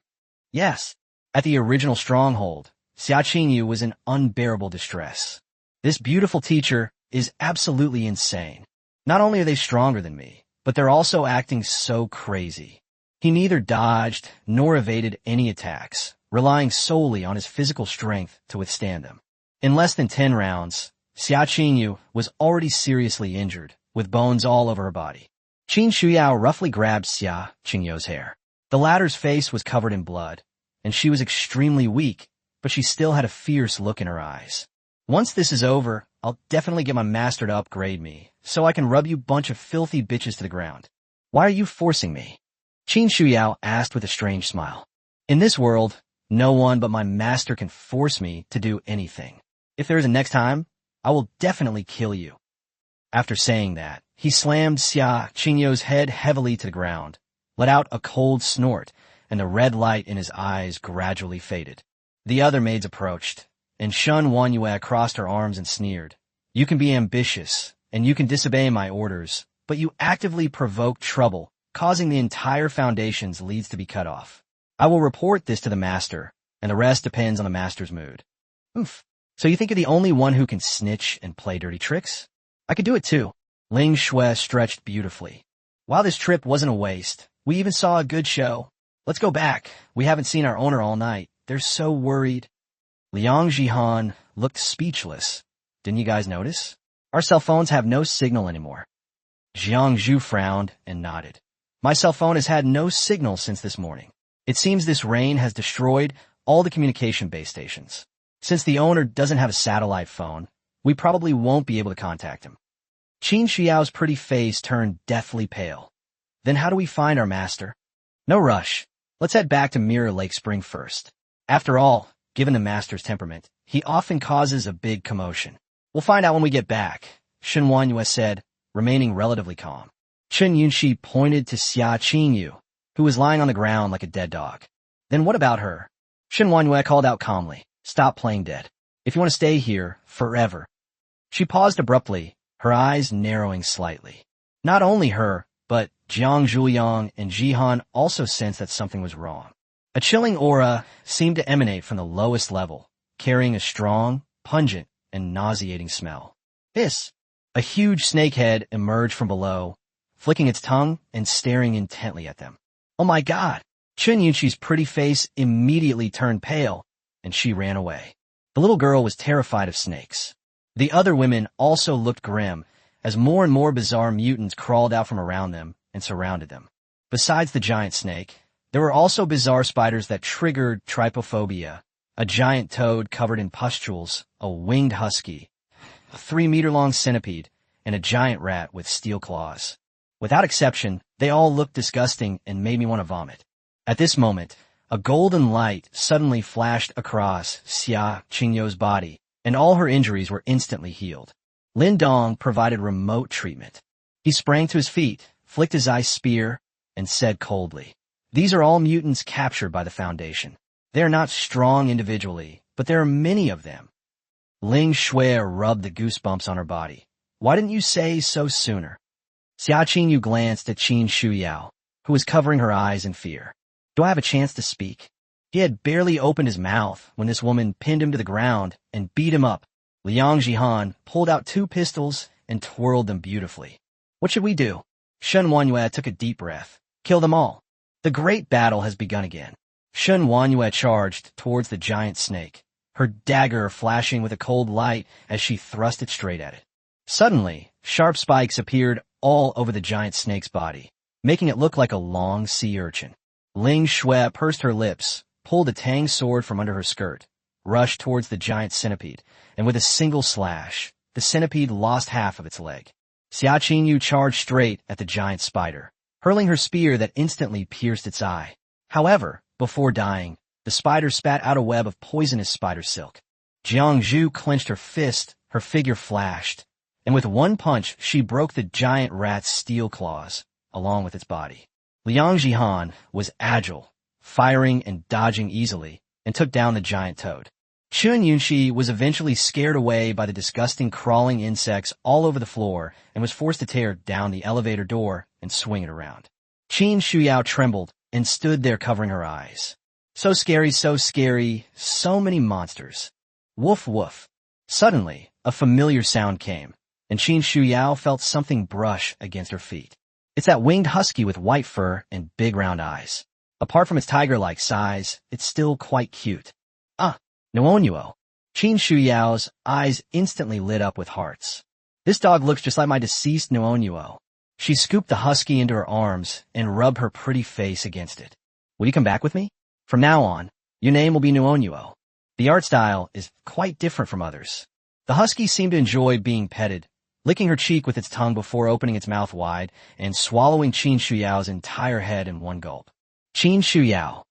Yes, at the original stronghold, Xia Qingyu was in unbearable distress. This beautiful teacher is absolutely insane. Not only are they stronger than me, but they're also acting so crazy. He neither dodged nor evaded any attacks, relying solely on his physical strength to withstand them. In less than 10 rounds, Xia Qingyu was already seriously injured, with bones all over her body. Qin Shuyao roughly grabbed Xia Qingyu's hair. The latter's face was covered in blood, and she was extremely weak, but she still had a fierce look in her eyes. Once this is over, I'll definitely get my master to upgrade me, so I can rub you bunch of filthy bitches to the ground. Why are you forcing me? Qin Shuyao asked with a strange smile. In this world, no one but my master can force me to do anything. If there is a next time, I will definitely kill you. After saying that, he slammed Xia Qingyu's head heavily to the ground, let out a cold snort, and the red light in his eyes gradually faded. The other maids approached, and Shun Wanyue crossed her arms and sneered. You can be ambitious, and you can disobey my orders, but you actively provoke trouble, causing the entire foundation's leads to be cut off. I will report this to the master, and the rest depends on the master's mood. So you think you're the only one who can snitch and play dirty tricks? I could do it too. Ling Shui stretched beautifully. While this trip wasn't a waste, we even saw a good show. Let's go back. We haven't seen our owner all night. They're so worried. Liang Jihan looked speechless. Didn't you guys notice? Our cell phones have no signal anymore. Jiang Zhu frowned and nodded. My cell phone has had no signal since this morning. It seems this rain has destroyed all the communication base stations. Since the owner doesn't have a satellite phone, we probably won't be able to contact him. Qin Xiao's pretty face turned deathly pale. Then how do we find our master? No rush. Let's head back to Mirror Lake Spring first. After all, given the master's temperament, he often causes a big commotion. We'll find out when we get back, Shen Wanyue said, remaining relatively calm. Chen Yunxi pointed to Xia Qingyu, who was lying on the ground like a dead dog. Then what about her? Shen Wanyue called out calmly, stop playing dead. If you want to stay here, forever. She paused abruptly, her eyes narrowing slightly. Not only her, but Jiang Zhuyang and Jihan also sensed that something was wrong. A chilling aura seemed to emanate from the lowest level, carrying a strong, pungent, and nauseating smell. Hiss! A huge snakehead emerged from below, flicking its tongue and staring intently at them. Oh my god! Chen Yunxi's pretty face immediately turned pale, and she ran away. The little girl was terrified of snakes. The other women also looked grim, as more and more bizarre mutants crawled out from around them and surrounded them. Besides the giant snake, there were also bizarre spiders that triggered trypophobia, a giant toad covered in pustules, a winged husky, a 3-meter-long centipede, and a giant rat with steel claws. Without exception, they all looked disgusting and made me want to vomit. At this moment, a golden light suddenly flashed across Xia Qingyu's body, and all her injuries were instantly healed. Lin Dong provided remote treatment. He sprang to his feet, flicked his ice spear, and said coldly, these are all mutants captured by the Foundation. They are not strong individually, but there are many of them. Ling Shui rubbed the goosebumps on her body. Why didn't you say so sooner? Xia Qingyu glanced at Qin Shuyao, who was covering her eyes in fear. Do I have a chance to speak? He had barely opened his mouth when this woman pinned him to the ground and beat him up. Liang Jihan pulled out 2 pistols and twirled them beautifully. What should we do? Shen Wanyue took a deep breath. Kill them all. The great battle has begun again. Manhwa charged towards the giant snake, her dagger flashing with a cold light as she thrust it straight at it. Suddenly, sharp spikes appeared all over the giant snake's body, making it look like a long sea urchin. Ling Shui pursed her lips, pulled a tang sword from under her skirt, rushed towards the giant centipede, and with a single slash, the centipede lost half of its leg. Xia Qingyu charged straight at the giant spider, hurling her spear that instantly pierced its eye. However, before dying, the spider spat out a web of poisonous spider silk. Jiang Zhu clenched her fist, her figure flashed, and with one punch she broke the giant rat's steel claws, along with its body. Liang Jihan was agile, firing and dodging easily, and took down the giant toad. Chun Yunxi was eventually scared away by the disgusting crawling insects all over the floor and was forced to tear down the elevator door and swing it around. Qin Shuyao trembled and stood there covering her eyes. So scary, so many monsters. Woof woof. Suddenly, a familiar sound came, and Qin Shuyao felt something brush against her feet. It's that winged husky with white fur and big round eyes. Apart from its tiger-like size, it's still quite cute. Ah, Nuonuo. Qin Shuyao's eyes instantly lit up with hearts. This dog looks just like my deceased Nuonuo. She scooped the husky into her arms and rubbed her pretty face against it. Will you come back with me? From now on, your name will be Nuonuo. The art style is quite different from others. The husky seemed to enjoy being petted, licking her cheek with its tongue before opening its mouth wide and swallowing Qin Shuyao's entire head in one gulp. Qin Shuyao,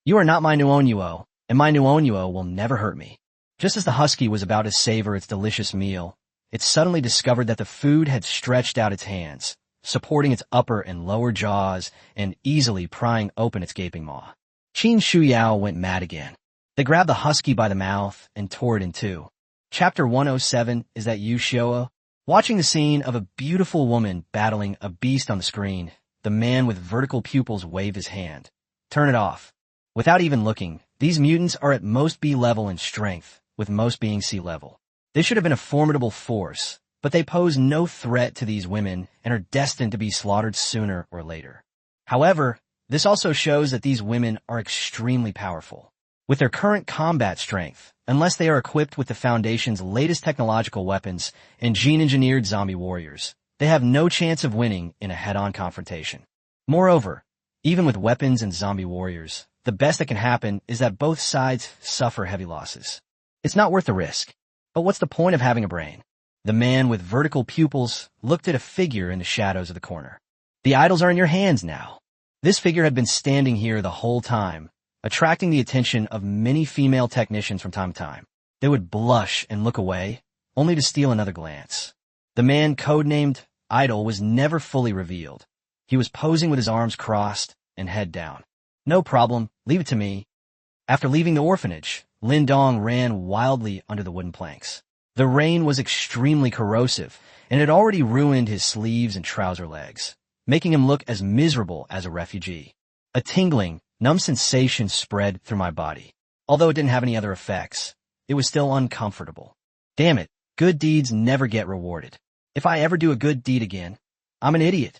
you are not my Nuonuo, and my Nuonuo will never hurt me. Just as the husky was about to savor its delicious meal, it suddenly discovered that the food had stretched out its hands, supporting its upper and lower jaws and easily prying open its gaping maw. Qin Shuyao went mad again. They grabbed the husky by the mouth and tore it in two. Chapter 107 is that Yu Xiao. Watching the scene of a beautiful woman battling a beast on the screen, the man with vertical pupils waved his hand. Turn it off. Without even looking, these mutants are at most B level in strength, with most being C level. They should have been a formidable force, but they pose no threat to these women and are destined to be slaughtered sooner or later. However, this also shows that these women are extremely powerful. With their current combat strength, unless they are equipped with the Foundation's latest technological weapons and gene-engineered zombie warriors, they have no chance of winning in a head-on confrontation. Moreover, even with weapons and zombie warriors, the best that can happen is that both sides suffer heavy losses. It's not worth the risk. But what's the point of having a brain? The man with vertical pupils looked at a figure in the shadows of the corner. The idols are in your hands now. This figure had been standing here the whole time, attracting the attention of many female technicians from time to time. They would blush and look away, only to steal another glance. The man codenamed Idol was never fully revealed. He was posing with his arms crossed and head down. No problem, leave it to me. After leaving the orphanage, Lin Dong ran wildly under the wooden planks. The rain was extremely corrosive and had already ruined his sleeves and trouser legs, making him look as miserable as a refugee. A tingling, numb sensation spread through my body. Although it didn't have any other effects, it was still uncomfortable. Damn it, good deeds never get rewarded. If I ever do a good deed again, I'm an idiot.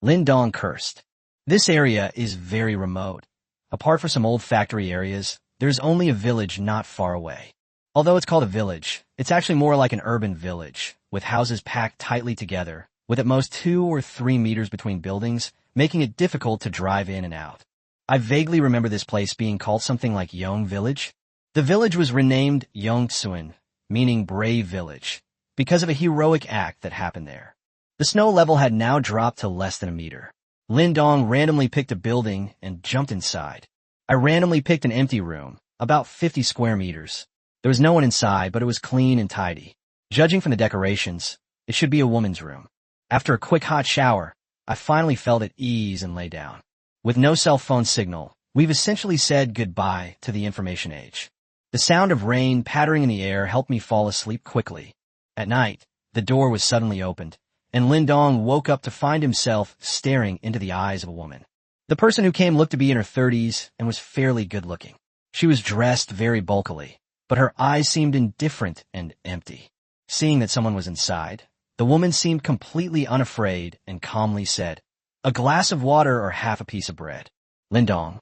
Lin Dong cursed. This area is very remote. Apart from some old factory areas, there's only a village not far away. Although it's called a village, it's actually more like an urban village, with houses packed tightly together, with at most 2 or 3 meters between buildings, making it difficult to drive in and out. I vaguely remember this place being called something like Yong Village. The village was renamed Yongtsun, meaning brave village, because of a heroic act that happened there. The snow level had now dropped to less than a meter. Lin Dong randomly picked a building and jumped inside. I randomly picked an empty room, about 50 square meters. There was no one inside, but it was clean and tidy. Judging from the decorations, it should be a woman's room. After a quick hot shower, I finally felt at ease and lay down. With no cell phone signal, we've essentially said goodbye to the information age. The sound of rain pattering in the air helped me fall asleep quickly. At night, the door was suddenly opened, and Lin Dong woke up to find himself staring into the eyes of a woman. The person who came looked to be in her 30s and was fairly good-looking. She was dressed very bulkily, but her eyes seemed indifferent and empty. Seeing that someone was inside, the woman seemed completely unafraid and calmly said, "A glass of water or half a piece of bread." Lin Dong.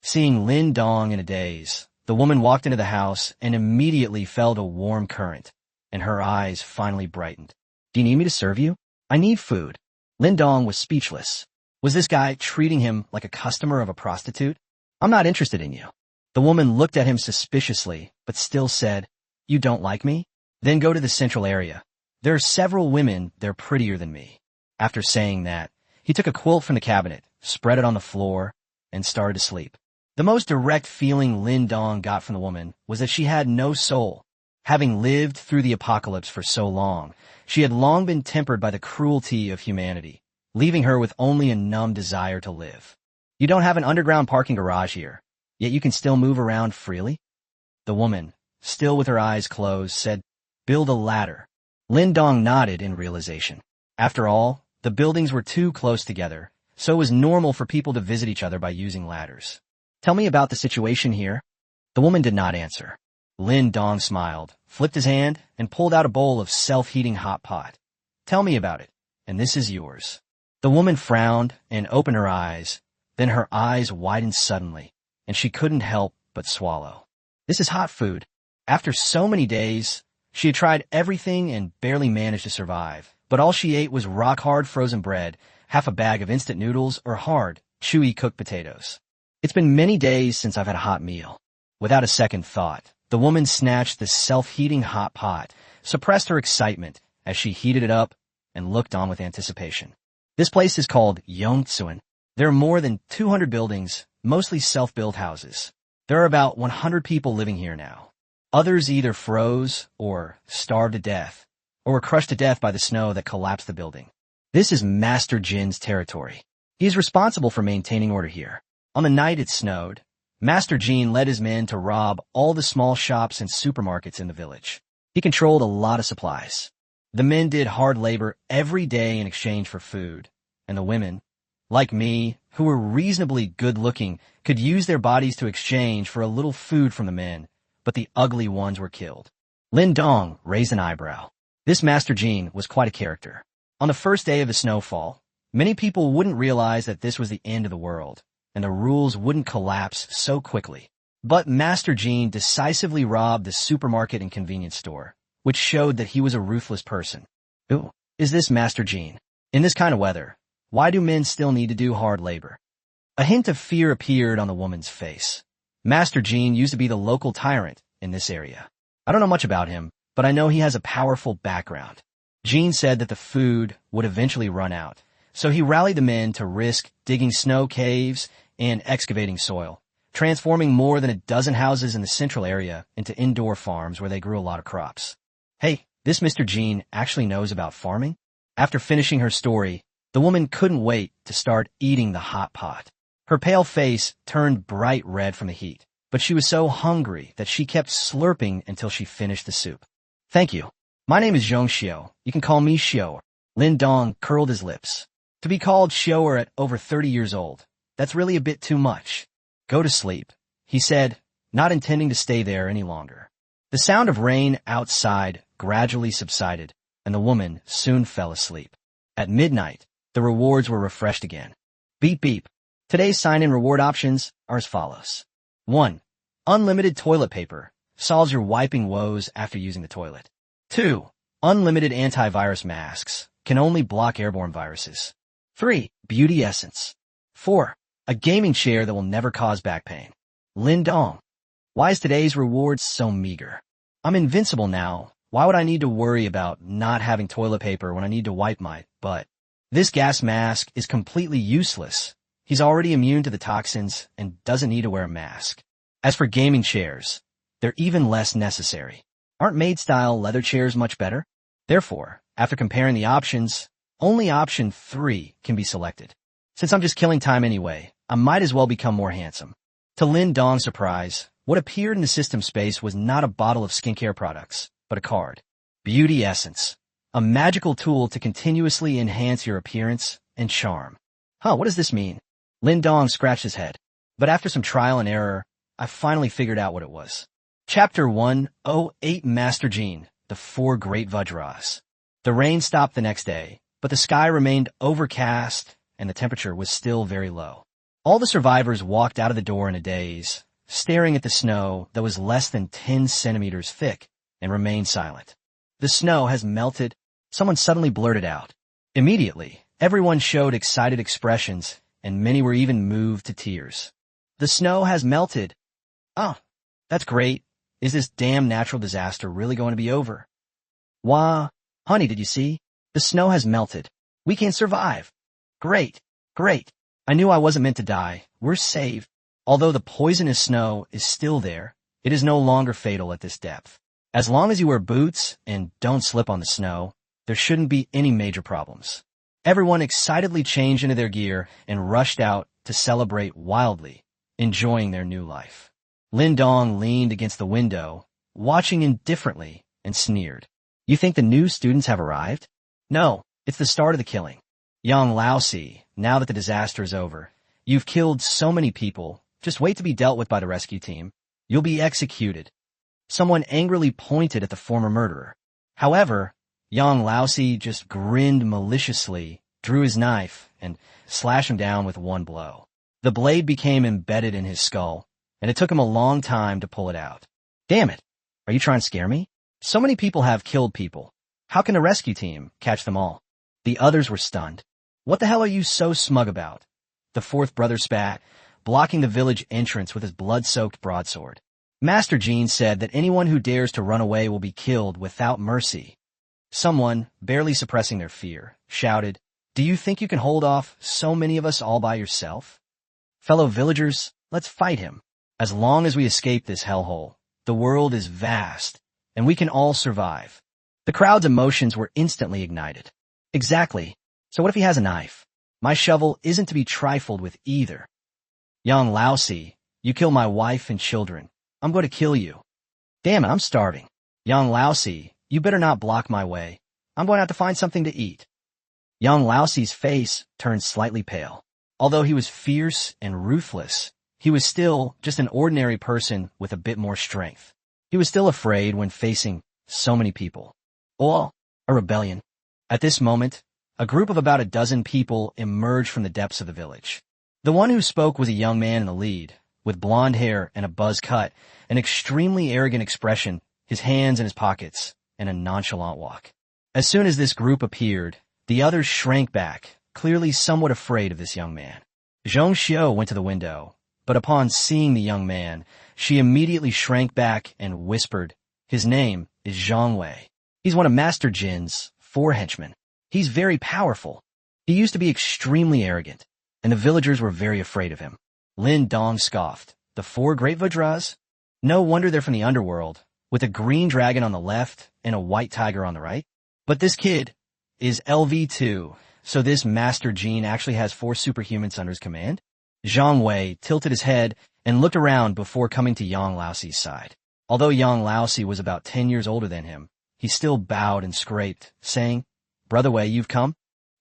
Seeing Lin Dong in a daze, the woman walked into the house and immediately felt a warm current, and her eyes finally brightened. Do you need me to serve you? I need food. Lin Dong was speechless. Was this guy treating him like a customer of a prostitute? I'm not interested in you. The woman looked at him suspiciously, but still said, You don't like me? Then go to the central area. There are several women there prettier than me. After saying that, he took a quilt from the cabinet, spread it on the floor, and started to sleep. The most direct feeling Lin Dong got from the woman was that she had no soul. Having lived through the apocalypse for so long, she had long been tempered by the cruelty of humanity, leaving her with only a numb desire to live. You don't have an underground parking garage here, yet you can still move around freely? The woman, still with her eyes closed, said, Build a ladder. Lin Dong nodded in realization. After all, the buildings were too close together, so it was normal for people to visit each other by using ladders. Tell me about the situation here. The woman did not answer. Lin Dong smiled, flipped his hand, and pulled out a bowl of self-heating hot pot. Tell me about it, and this is yours. The woman frowned and opened her eyes, then her eyes widened suddenly, and she couldn't help but swallow. This is hot food. After so many days, she had tried everything and barely managed to survive, but all she ate was rock-hard frozen bread, half a bag of instant noodles, or hard, chewy cooked potatoes. It's been many days since I've had a hot meal. Without a second thought, the woman snatched the self-heating hot pot, suppressed her excitement as she heated it up, and looked on with anticipation. This place is called Yongtsuan. There are more than 200 buildings, mostly self-built houses. There are about 100 people living here now. Others either froze or starved to death, or were crushed to death by the snow that collapsed the building. This is Master Jin's territory. He is responsible for maintaining order here. On the night it snowed, Master Jin led his men to rob all the small shops and supermarkets in the village. He controlled a lot of supplies. The men did hard labor every day in exchange for food, and the women, like me, who were reasonably good-looking, could use their bodies to exchange for a little food from the men, but the ugly ones were killed. Lin Dong raised an eyebrow. This Master Jin was quite a character. On the first day of the snowfall, many people wouldn't realize that this was the end of the world, and the rules wouldn't collapse so quickly. But Master Jin decisively robbed the supermarket and convenience store, which showed that he was a ruthless person. Who is this Master Jin? In this kind of weather, why do men still need to do hard labor? A hint of fear appeared on the woman's face. Master Jin used to be the local tyrant in this area. I don't know much about him, but I know he has a powerful background. Jin said that the food would eventually run out, so he rallied the men to risk digging snow caves and excavating soil, transforming more than a dozen houses in the central area into indoor farms where they grew a lot of crops. Hey, this Mr. Jin actually knows about farming? After finishing her story, the woman couldn't wait to start eating the hot pot. Her pale face turned bright red from the heat, but she was so hungry that she kept slurping until she finished the soup. Thank you. My name is Zhong Xiao. You can call me Xiao. Lin Dong curled his lips. To be called Xiao at over 30 years old, that's really a bit too much. Go to sleep, he said, not intending to stay there any longer. The sound of rain outside gradually subsided, and the woman soon fell asleep. At midnight, the rewards were refreshed again. Beep beep. Today's sign-in reward options are as follows. 1. Unlimited toilet paper. Solves your wiping woes after using the toilet. 2. Unlimited antivirus masks. Can only block airborne viruses. 3. Beauty essence. 4. A gaming chair that will never cause back pain. Lin Dong. Why is today's reward so meager? I'm invincible now. Why would I need to worry about not having toilet paper when I need to wipe my butt? This gas mask is completely useless. He's already immune to the toxins and doesn't need to wear a mask. As for gaming chairs, they're even less necessary. Aren't maid-style leather chairs much better? Therefore, after comparing the options, only option 3 can be selected. Since I'm just killing time anyway, I might as well become more handsome. To Lin Dong's surprise, what appeared in the system space was not a bottle of skincare products, but a card. Beauty essence. A magical tool to continuously enhance your appearance and charm. What does this mean? Lin Dong scratched his head. But after some trial and error, I finally figured out what it was. Chapter 108 Master Jin, the 4 Great Vajras. The rain stopped the next day, but the sky remained overcast and the temperature was still very low. All the survivors walked out of the door in a daze, staring at the snow that was less than 10 centimeters thick, and remained silent. The snow has melted, someone suddenly blurted out. Immediately, everyone showed excited expressions, and many were even moved to tears. The snow has melted. Oh, that's great. Is this damn natural disaster really going to be over? Wah, honey, did you see? The snow has melted. We can survive. Great, great. I knew I wasn't meant to die. We're saved. Although the poisonous snow is still there, it is no longer fatal at this depth. As long as you wear boots and don't slip on the snow, there shouldn't be any major problems. Everyone excitedly changed into their gear and rushed out to celebrate wildly, enjoying their new life. Lin Dong leaned against the window, watching indifferently, and sneered. You think the new students have arrived? No, it's the start of the killing. Yang Laosi, now that the disaster is over, you've killed so many people, just wait to be dealt with by the rescue team. You'll be executed. Someone angrily pointed at the former murderer. However, Yang Laosi just grinned maliciously, drew his knife, and slashed him down with one blow. The blade became embedded in his skull, and it took him a long time to pull it out. Damn it! Are you trying to scare me? So many people have killed people. How can the rescue team catch them all? The others were stunned. What the hell are you so smug about? The fourth brother spat, blocking the village entrance with his blood-soaked broadsword. Master Jean said that anyone who dares to run away will be killed without mercy. Someone, barely suppressing their fear, shouted, Do you think you can hold off so many of us all by yourself? Fellow villagers, let's fight him. As long as we escape this hellhole, the world is vast, and we can all survive. The crowd's emotions were instantly ignited. Exactly. So what if he has a knife? My shovel isn't to be trifled with either. Yang Laosi, you kill my wife and children. I'm going to kill you. Damn it, I'm starving. Yang Laosi, you better not block my way. I'm going to have to find something to eat. Yang Laosi's face turned slightly pale. Although he was fierce and ruthless, he was still just an ordinary person with a bit more strength. He was still afraid when facing so many people. Or a rebellion. At this moment, a group of about a dozen people emerged from the depths of the village. The one who spoke was a young man in the lead, with blonde hair and a buzz cut, an extremely arrogant expression, his hands in his pockets, and a nonchalant walk. As soon as this group appeared, the others shrank back, clearly somewhat afraid of this young man. Zhong Xiu went to the window, but upon seeing the young man, she immediately shrank back and whispered, His name is Zhang Wei. He's one of Master Jin's 4 henchmen. He's very powerful. He used to be extremely arrogant, and the villagers were very afraid of him. Lin Dong scoffed. The 4 great Vajras? No wonder they're from the underworld, with a green dragon on the left and a white tiger on the right. But this kid is LV2, so this Master Jin actually has 4 superhumans under his command? Zhang Wei tilted his head and looked around before coming to Yang Laosi's side. Although Yang Laosi was about 10 years older than him, he still bowed and scraped, saying, Brother Wei, you've come?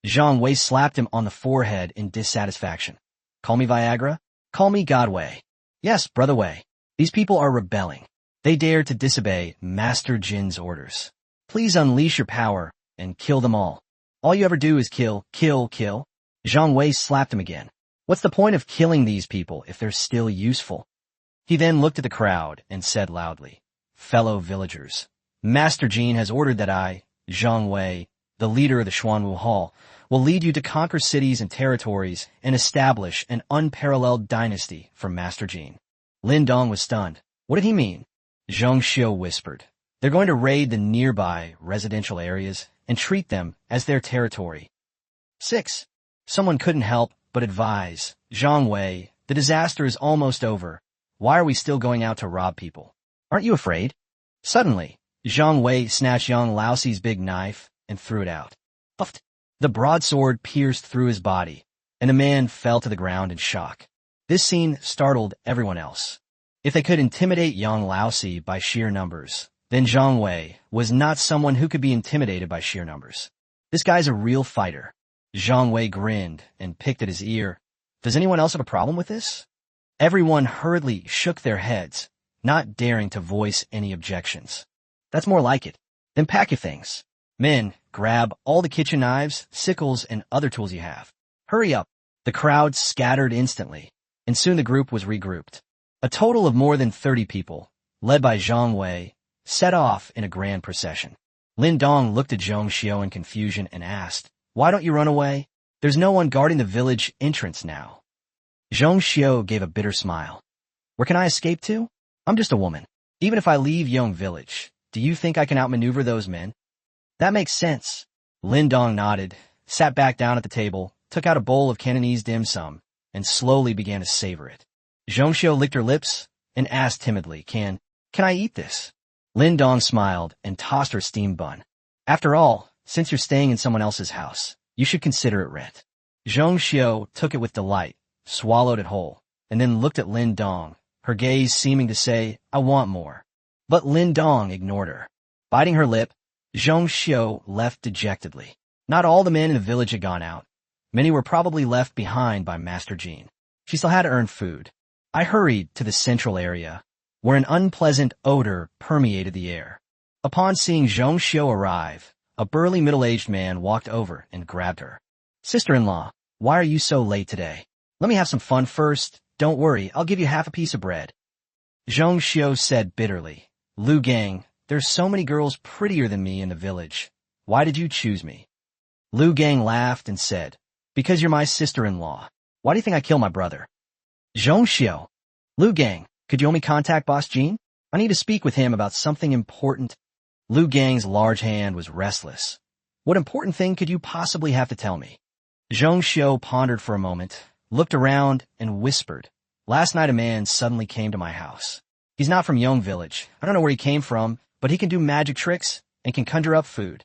Zhang Wei slapped him on the forehead in dissatisfaction. Call me Viagra? Call me God Wei. Yes, Brother Wei. These people are rebelling. They dare to disobey Master Jin's orders. Please unleash your power and kill them all. All you ever do is kill, kill, kill. Zhang Wei slapped him again. What's the point of killing these people if they're still useful? He then looked at the crowd and said loudly, Fellow villagers, Master Jin has ordered that I, Zhang Wei, the leader of the Xuanwu Hall, will lead you to conquer cities and territories and establish an unparalleled dynasty for Master Jin. Lin Dong was stunned. What did he mean? Zhong Xiu whispered. They're going to raid the nearby residential areas and treat them as their territory. 6. Someone couldn't help but advise, Zhang Wei, the disaster is almost over. Why are we still going out to rob people? Aren't you afraid? Suddenly, Zhang Wei snatched Yang Laosi's big knife and threw it out. Puffed. The broadsword pierced through his body, and the man fell to the ground in shock. This scene startled everyone else. If they could intimidate Yang Laosi by sheer numbers, then Zhang Wei was not someone who could be intimidated by sheer numbers. This guy's a real fighter. Zhang Wei grinned and picked at his ear. Does anyone else have a problem with this? Everyone hurriedly shook their heads, not daring to voice any objections. That's more like it. Then pack your things. Men, grab all the kitchen knives, sickles, and other tools you have. Hurry up. The crowd scattered instantly, and soon the group was regrouped. A total of more than 30 people, led by Zhang Wei, set off in a grand procession. Lin Dong looked at Zhong Xiao in confusion and asked, "Why don't you run away? There's no one guarding the village entrance now." Zhong Xiao gave a bitter smile. "Where can I escape to? I'm just a woman. Even if I leave Yong Village, do you think I can outmaneuver those men?" "That makes sense." Lin Dong nodded, sat back down at the table, took out a bowl of Cantonese dim sum, and slowly began to savor it. Zhong Xiao licked her lips and asked timidly, Can I eat this?" Lin Dong smiled and tossed her steamed bun. "After all, since you're staying in someone else's house, you should consider it rent." Zhong Xiao took it with delight, swallowed it whole, and then looked at Lin Dong, her gaze seeming to say, "I want more." But Lin Dong ignored her. Biting her lip, Zhong Xiao left dejectedly. Not all the men in the village had gone out. Many were probably left behind by Master Jean. She still had to earn food. I hurried to the central area, where an unpleasant odor permeated the air. Upon seeing Zhong Xiao arrive, a burly middle-aged man walked over and grabbed her. "Sister-in-law, why are you so late today? Let me have some fun first. Don't worry, I'll give you half a piece of bread." Zhong Xiao said bitterly, "Lu Gang, there's so many girls prettier than me in the village. Why did you choose me?" Lu Gang laughed and said, "Because you're my sister-in-law. Why do you think I killed my brother?" "Zhong Xiao, Lu Gang, could you only contact Boss Jean? I need to speak with him about something important." Lu Gang's large hand was restless. "What important thing could you possibly have to tell me?" Zhong Xiao pondered for a moment, looked around, and whispered, "Last night a man suddenly came to my house. He's not from Yong Village. I don't know where he came from, but he can do magic tricks and can conjure up food."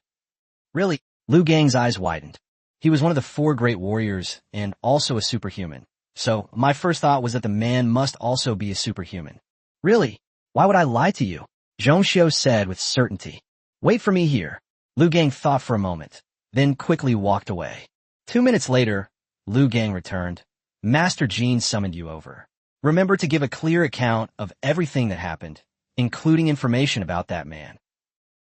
"Really?" Lu Gang's eyes widened. He was one of the 4 great warriors and also a superhuman. So my first thought was that the man must also be a superhuman. "Really? Why would I lie to you?" Zhong Xiao said with certainty. "Wait for me here." Lu Gang thought for a moment, then quickly walked away. 2 minutes later, Lu Gang returned. "Master Jean summoned you over. Remember to give a clear account of everything that happened, including information about that man."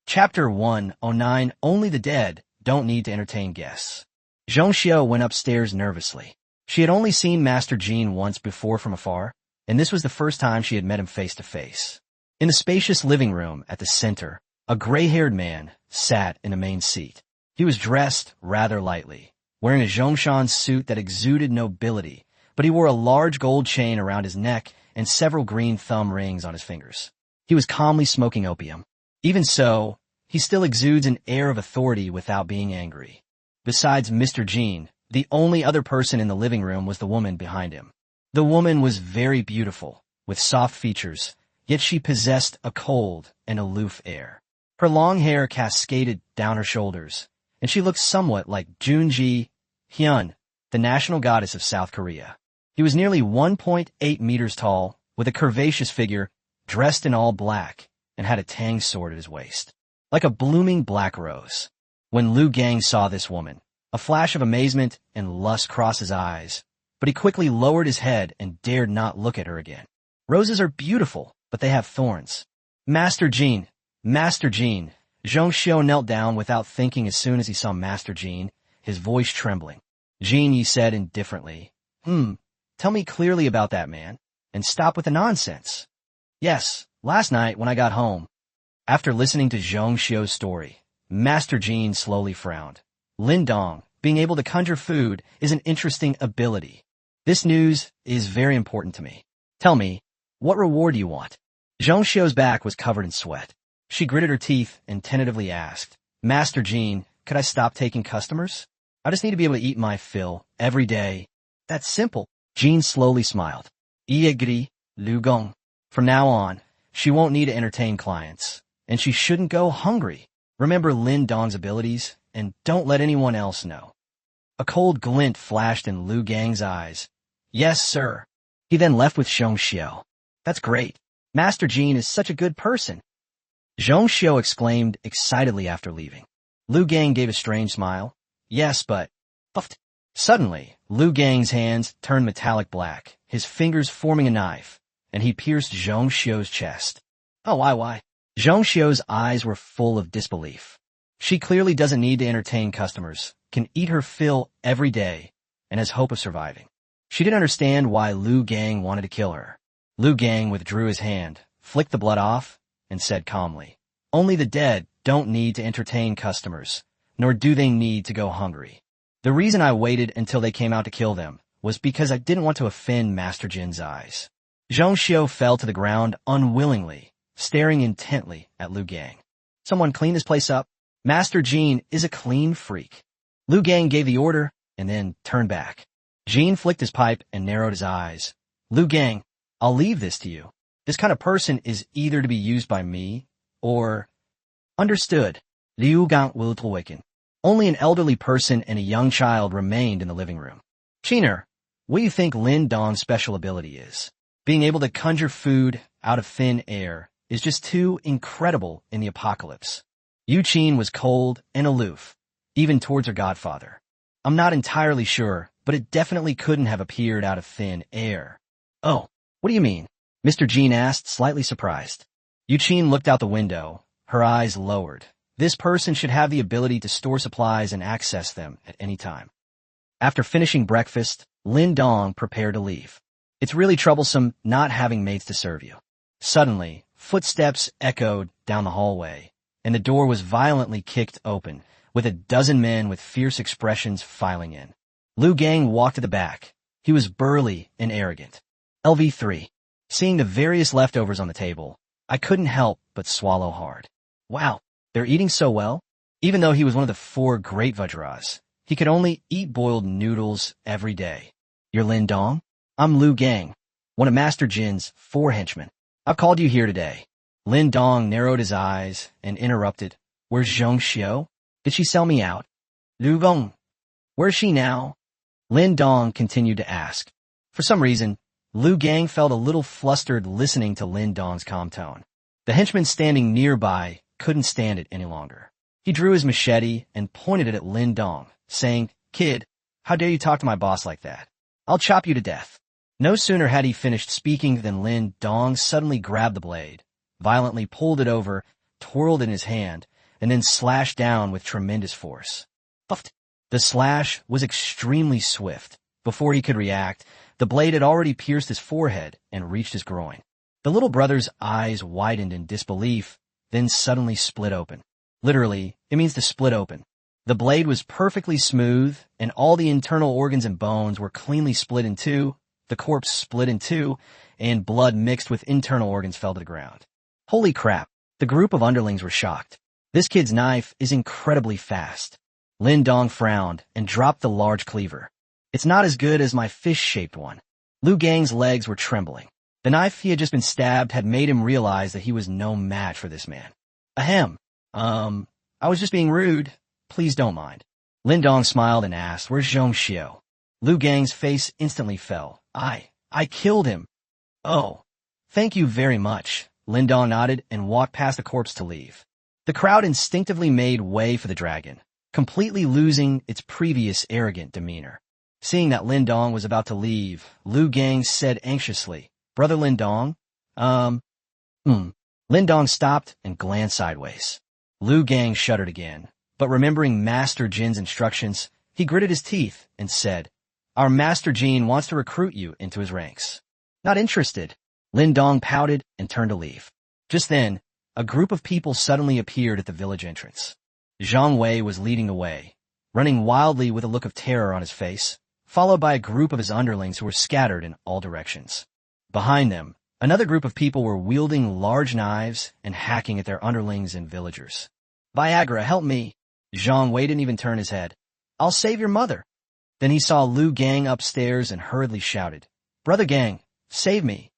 Chapter 109, Only the Dead Don't Need to Entertain Guests. Zhong Xiao went upstairs nervously. She had only seen Master Jean once before from afar, and this was the first time she had met him face to face. In the spacious living room at the center, a gray-haired man sat in a main seat. He was dressed rather lightly, wearing a Zhongshan suit that exuded nobility, but he wore a large gold chain around his neck and several green thumb rings on his fingers. He was calmly smoking opium. Even so, he still exudes an air of authority without being angry. Besides Mr. Jean, the only other person in the living room was the woman behind him. The woman was very beautiful, with soft features, yet she possessed a cold and aloof air. Her long hair cascaded down her shoulders, and she looked somewhat like Junji Hyun, the national goddess of South Korea. He was nearly 1.8 meters tall, with a curvaceous figure, dressed in all black, and had a tang sword at his waist, like a blooming black rose. When Lu Gang saw this woman, a flash of amazement and lust crossed his eyes, but he quickly lowered his head and dared not look at her again. "Roses are beautiful, but they have thorns." Master Jean, Zhong Xiao knelt down without thinking as soon as he saw Master Jean, his voice trembling. "Jean," he said indifferently, tell me clearly about that man, and stop with the nonsense." "Yes, last night when I got home." After listening to Zhong Xiao's story, Master Jean slowly frowned. "Lin Dong, being able to conjure food is an interesting ability. This news is very important to me. Tell me, what reward do you want?" Zhong Xiao's back was covered in sweat. She gritted her teeth and tentatively asked, "Master Jean, could I stop taking customers? I just need to be able to eat my fill every day." "That's simple." Jean slowly smiled. "I agree, Lu Gong. From now on, she won't need to entertain clients, and she shouldn't go hungry. Remember Lin Dong's abilities, and don't let anyone else know." A cold glint flashed in Lu Gang's eyes. "Yes, sir." He then left with Zhong Xiao. "That's great. Master Jean is such a good person." Zhong Xiao exclaimed excitedly after leaving. Lu Gang gave a strange smile. "Yes, but..." Puffed. Suddenly, Lu Gang's hands turned metallic black, his fingers forming a knife, and he pierced Zhong Xiao's chest. "Oh, why? Zhong Xiao's eyes were full of disbelief. She clearly doesn't need to entertain customers, can eat her fill every day, and has hope of surviving. She didn't understand why Lu Gang wanted to kill her. Lu Gang withdrew his hand, flicked the blood off, and said calmly, "Only the dead don't need to entertain customers, nor do they need to go hungry. The reason I waited until they came out to kill them was because I didn't want to offend Master Jin's eyes." Zhang Xiu fell to the ground unwillingly, staring intently at Lu Gang. "Someone clean this place up. Master Jin is a clean freak." Lu Gang gave the order and then turned back. Jin flicked his pipe and narrowed his eyes. "Lu Gang, I'll leave this to you. This kind of person is either to be used by me or—" "Understood." Liu Gang will awaken. Only an elderly person and a young child remained in the living room. "Chiner, what do you think Lin Dong's special ability is? Being able to conjure food out of thin air is just too incredible in the apocalypse." Yu Qin was cold and aloof, even towards her godfather. "I'm not entirely sure, but it definitely couldn't have appeared out of thin air." "Oh, what do you mean?" Mr. Jin asked, slightly surprised. Yu Qin looked out the window, her eyes lowered. This person should have the ability to store supplies and access them at any time. After finishing breakfast, Lin Dong prepared to leave. "It's really troublesome not having maids to serve you." Suddenly, footsteps echoed down the hallway, and the door was violently kicked open, with a dozen men with fierce expressions filing in. Lu Gang walked at the back. He was burly and arrogant. LV3. Seeing the various leftovers on the table, I couldn't help but swallow hard. Wow, they're eating so well? Even though he was one of the 4 great Vajras, he could only eat boiled noodles every day. "You're Lin Dong? I'm Lu Gang, one of Master Jin's 4 henchmen. I've called you here today." Lin Dong narrowed his eyes and interrupted. "Where's Zhang Xiu? Did she sell me out?" "Lu Gong, where's she now?" Lin Dong continued to ask. For some reason, Lu Gang felt a little flustered listening to Lin Dong's calm tone. The henchman standing nearby couldn't stand it any longer. He drew his machete and pointed it at Lin Dong, saying, "Kid, how dare you talk to my boss like that? I'll chop you to death." No sooner had he finished speaking than Lin Dong suddenly grabbed the blade, violently pulled it over, twirled in his hand, and then slashed down with tremendous force. Puffed. The slash was extremely swift. Before he could react, the blade had already pierced his forehead and reached his groin. The little brother's eyes widened in disbelief, then suddenly split open. Literally, it means to split open. The blade was perfectly smooth, and all the internal organs and bones were cleanly split in two, the corpse split in two, and blood mixed with internal organs fell to the ground. Holy crap, the group of underlings were shocked. This kid's knife is incredibly fast. Lin Dong frowned and dropped the large cleaver. "It's not as good as my fish-shaped one." Lu Gang's legs were trembling. The knife he had just been stabbed had made him realize that he was no match for this man. "Ahem. I was just being rude. Please don't mind." Lin Dong smiled and asked, "Where's Zhang Xiu?" Lu Gang's face instantly fell. I killed him." "Oh, thank you very much." Lin Dong nodded and walked past the corpse to leave. The crowd instinctively made way for the dragon, completely losing its previous arrogant demeanor. Seeing that Lin Dong was about to leave, Lu Gang said anxiously, "Brother Lin Dong? Lin Dong stopped and glanced sideways. Lu Gang shuddered again, but remembering Master Jin's instructions, he gritted his teeth and said, "Our Master Jin wants to recruit you into his ranks." "Not interested." Lin Dong pouted and turned to leave. Just then, a group of people suddenly appeared at the village entrance. Zhang Wei was leading the way, running wildly with a look of terror on his face, followed by a group of his underlings who were scattered in all directions. Behind them, another group of people were wielding large knives and hacking at their underlings and villagers. "Viagra, help me!" Zhang Wei didn't even turn his head. "I'll save your mother." Then he saw Lu Gang upstairs and hurriedly shouted, "Brother Gang, save me."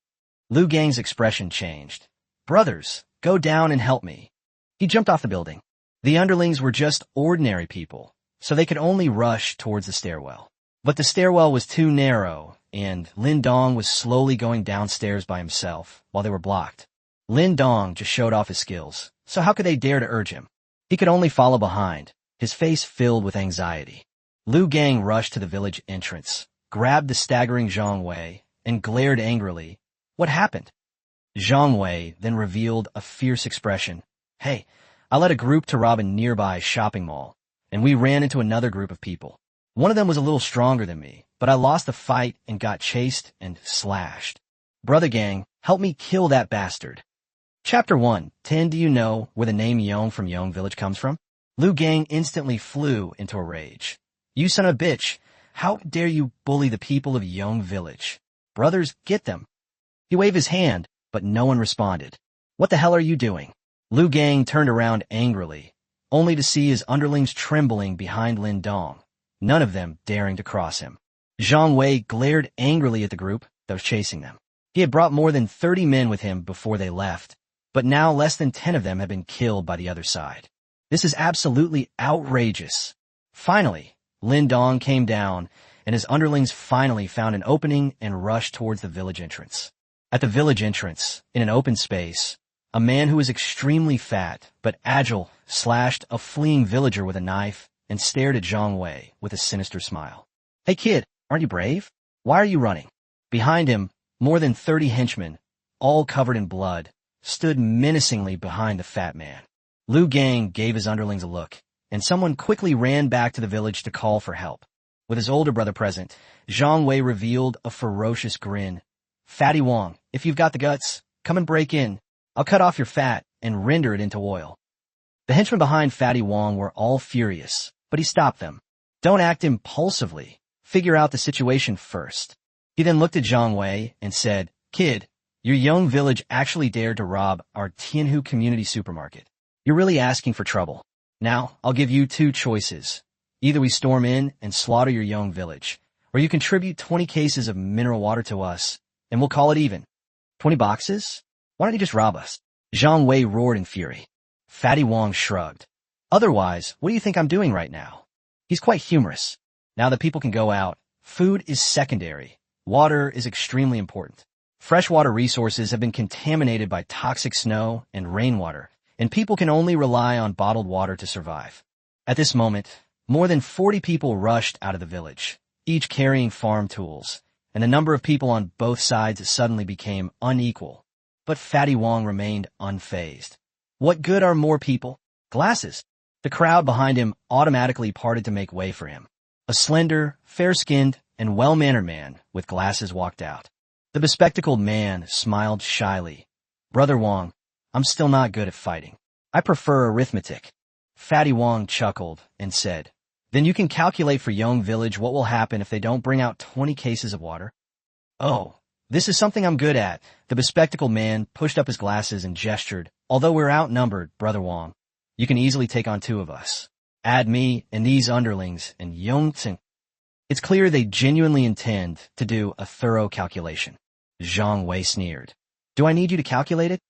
Lu Gang's expression changed. "Brothers, go down and help me." He jumped off the building. The underlings were just ordinary people, so they could only rush towards the stairwell. But the stairwell was too narrow, and Lin Dong was slowly going downstairs by himself while they were blocked. Lin Dong just showed off his skills, so how could they dare to urge him? He could only follow behind, his face filled with anxiety. Lu Gang rushed to the village entrance, grabbed the staggering Zhang Wei, and glared angrily. "What happened?" Zhang Wei then revealed a fierce expression. "Hey, I led a group to rob a nearby shopping mall, and we ran into another group of people. One of them was a little stronger than me, but I lost the fight and got chased and slashed. Brother gang, help me kill that bastard. Chapter 1. 10. Do you know where the name Yong from Yong Village comes from? Liu Gang instantly flew into a rage. You son of a bitch! How dare you bully the people of Yong Village? Brothers, get them! He waved his hand, but no one responded. What the hell are you doing? Liu Gang turned around angrily, only to see his underlings trembling behind Lin Dong, none of them daring to cross him. Zhang Wei glared angrily at the group that was chasing them. He had brought more than 30 men with him before they left, but now less than 10 of them had been killed by the other side. This is absolutely outrageous. Finally, Lin Dong came down, and his underlings finally found an opening and rushed towards the village entrance. At the village entrance, in an open space, a man who was extremely fat but agile slashed a fleeing villager with a knife and stared at Zhang Wei with a sinister smile. Hey kid, aren't you brave? Why are you running? Behind him, more than 30 henchmen, all covered in blood, stood menacingly behind the fat man. Liu Gang gave his underlings a look, and someone quickly ran back to the village to call for help. With his older brother present, Zhang Wei revealed a ferocious grin. Fatty Wong, if you've got the guts, come and break in. I'll cut off your fat and render it into oil. The henchmen behind Fatty Wong were all furious, but he stopped them. Don't act impulsively. Figure out the situation first. He then looked at Zhang Wei and said, Kid, your Yong Village actually dared to rob our Tianhu community supermarket. You're really asking for trouble. Now, I'll give you two choices. Either we storm in and slaughter your Yong Village, or you contribute 20 cases of mineral water to us, and we'll call it even. 20 boxes? Why don't you just rob us? Zhang Wei roared in fury. Fatty Wong shrugged. Otherwise, what do you think I'm doing right now? He's quite humorous. Now that people can go out, food is secondary. Water is extremely important. Freshwater resources have been contaminated by toxic snow and rainwater, and people can only rely on bottled water to survive. At this moment, more than 40 people rushed out of the village, each carrying farm tools, and the number of people on both sides suddenly became unequal. But Fatty Wong remained unfazed. What good are more people? Glasses. The crowd behind him automatically parted to make way for him. A slender, fair-skinned, and well-mannered man with glasses walked out. The bespectacled man smiled shyly. Brother Wong, I'm still not good at fighting. I prefer arithmetic. Fatty Wong chuckled and said, Then you can calculate for Yong Village what will happen if they don't bring out 20 cases of water. Oh, this is something I'm good at. The bespectacled man pushed up his glasses and gestured. Although we're outnumbered, Brother Wong, you can easily take on 2 of us. Add me and these underlings and Yong Tsing. It's clear they genuinely intend to do a thorough calculation. Zhang Wei sneered. Do I need you to calculate it?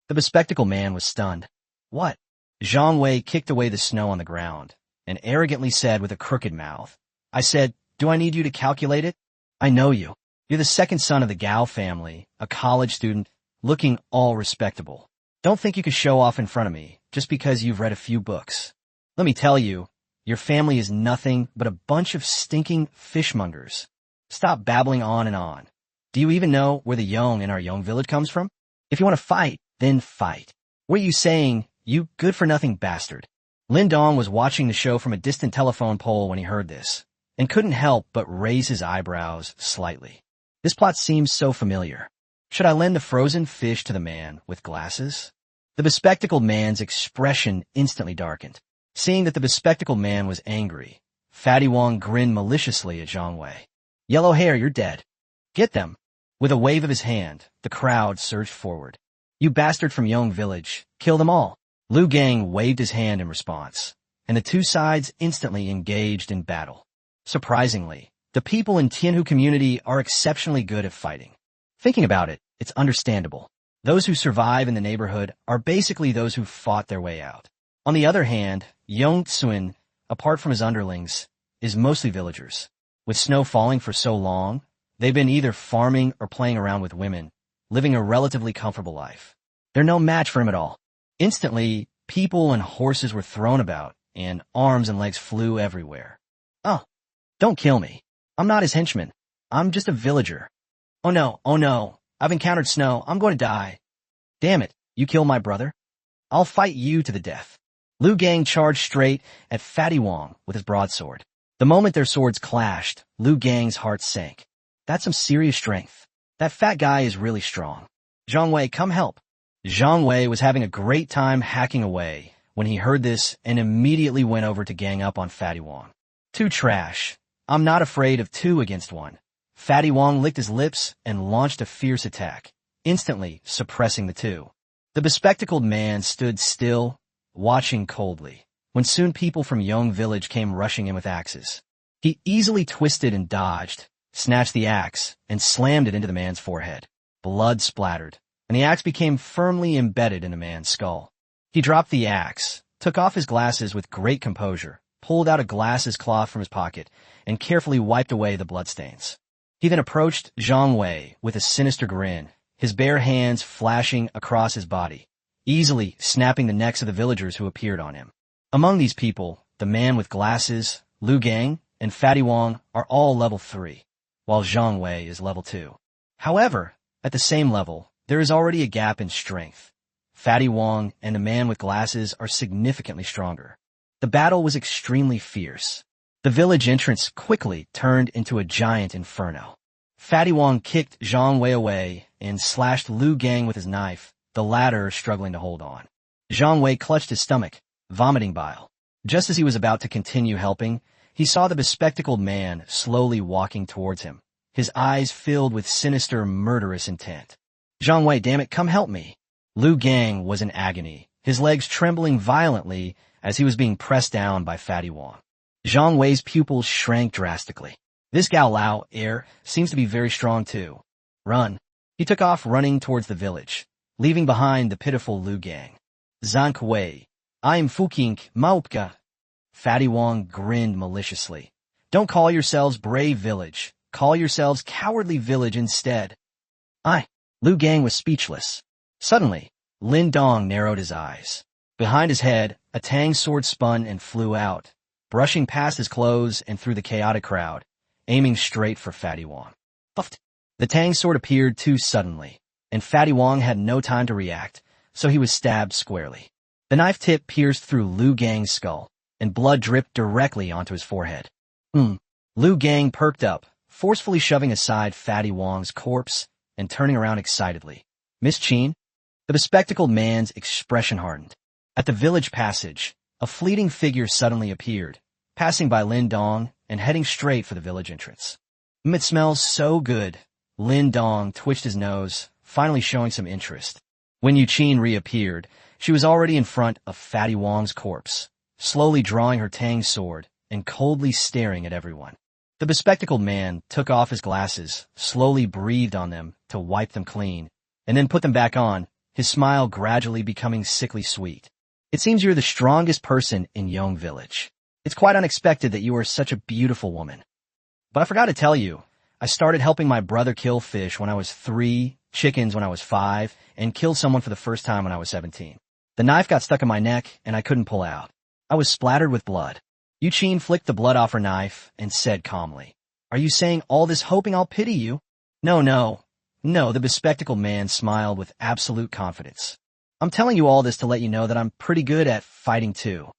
The bespectacled man was stunned. What? Zhang Wei kicked away the snow on the ground and arrogantly said with a crooked mouth, I said, do I need you to calculate it? I know you. You're the second son of the Gao family, a college student, looking all respectable. Don't think you can show off in front of me just because you've read a few books. Let me tell you, your family is nothing but a bunch of stinking fishmongers. Stop babbling on and on. Do you even know where the Yong in our Yong Village comes from? If you want to fight, then fight. What are you saying, you good-for-nothing bastard? Lin Dong was watching the show from a distant telephone pole when he heard this, and couldn't help but raise his eyebrows slightly. This plot seems so familiar. Should I lend the frozen fish to the man with glasses? The bespectacled man's expression instantly darkened. Seeing that the bespectacled man was angry, Fatty Wong grinned maliciously at Zhang Wei. Yellow hair, you're dead. Get them. With a wave of his hand, the crowd surged forward. You bastard from Yong Village, kill them all. Liu Gang waved his hand in response, and the 2 sides instantly engaged in battle. Surprisingly, the people in Tianhu community are exceptionally good at fighting. Thinking about it, it's understandable. Those who survive in the neighborhood are basically those who fought their way out. On the other hand, Yong Tsun, apart from his underlings, is mostly villagers. With snow falling for so long, they've been either farming or playing around with women, living a relatively comfortable life. They're no match for him at all. Instantly, people and horses were thrown about, and arms and legs flew everywhere. Oh, don't kill me. I'm not his henchman. I'm just a villager. Oh no, I've encountered snow. I'm going to die. Damn it, you killed my brother? I'll fight you to the death. Liu Gang charged straight at Fatty Wong with his broadsword. The moment their swords clashed, Lu Gang's heart sank. That's some serious strength. That fat guy is really strong. Zhang Wei, come help. Zhang Wei was having a great time hacking away when he heard this and immediately went over to gang up on Fatty Wong. Too trash. I'm not afraid of 2 against 1. Fatty Wong licked his lips and launched a fierce attack, instantly suppressing the 2. The bespectacled man stood still, watching coldly, when soon people from Yong Village came rushing in with axes. He easily twisted and dodged, snatched the axe, and slammed it into the man's forehead. Blood splattered, and the axe became firmly embedded in the man's skull. He dropped the axe, took off his glasses with great composure, pulled out a glasses cloth from his pocket, and carefully wiped away the bloodstains. He then approached Zhang Wei with a sinister grin, his bare hands flashing across his body, easily snapping the necks of the villagers who appeared on him. Among these people, the man with glasses, Lu Gang, and Fatty Wong are all level 3, while Zhang Wei is level 2. However, at the same level, there is already a gap in strength. Fatty Wong and the man with glasses are significantly stronger. The battle was extremely fierce. The village entrance quickly turned into a giant inferno. Fatty Wong kicked Zhang Wei away and slashed Lu Gang with his knife, the latter struggling to hold on. Zhang Wei clutched his stomach, vomiting bile. Just as he was about to continue helping, he saw the bespectacled man slowly walking towards him, his eyes filled with sinister, murderous intent. Zhang Wei, damn it, come help me. Lu Gang was in agony, his legs trembling violently as he was being pressed down by Fatty Wong. Zhang Wei's pupils shrank drastically. This Gao Lao heir seems to be very strong too. Run. He took off running towards the village, leaving behind the pitiful Lu Gang. Zhang Wei, I am Fuking Maupka. Fatty Wong grinned maliciously. Don't call yourselves brave village. Call yourselves cowardly village instead. Lu Gang was speechless. Suddenly, Lin Dong narrowed his eyes. Behind his head, a tang sword spun and flew out, brushing past his clothes and through the chaotic crowd, aiming straight for Fatty Wong. Puffed. The tang sword appeared too suddenly, and Fatty Wong had no time to react, so he was stabbed squarely. The knife tip pierced through Lu Gang's skull, and blood dripped directly onto his forehead. Lu Gang perked up, forcefully shoving aside Fatty Wong's corpse and turning around excitedly. Miss Chin? The bespectacled man's expression hardened. At the village passage, a fleeting figure suddenly appeared, passing by Lin Dong and heading straight for the village entrance. It smells so good. Lin Dong twitched his nose, finally showing some interest. When Yu Qin reappeared, she was already in front of Fatty Wong's corpse, slowly drawing her tang sword and coldly staring at everyone. The bespectacled man took off his glasses, slowly breathed on them to wipe them clean, and then put them back on, his smile gradually becoming sickly sweet. It seems you're the strongest person in Yong Village. It's quite unexpected that you are such a beautiful woman. But I forgot to tell you, I started helping my brother kill fish when I was 3, chickens when I was 5, and killed someone for the first time when I was 17. The knife got stuck in my neck, and I couldn't pull out. I was splattered with blood. Yu Qin flicked the blood off her knife and said calmly, Are you saying all this hoping I'll pity you? No, the bespectacled man smiled with absolute confidence. I'm telling you all this to let you know that I'm pretty good at fighting too.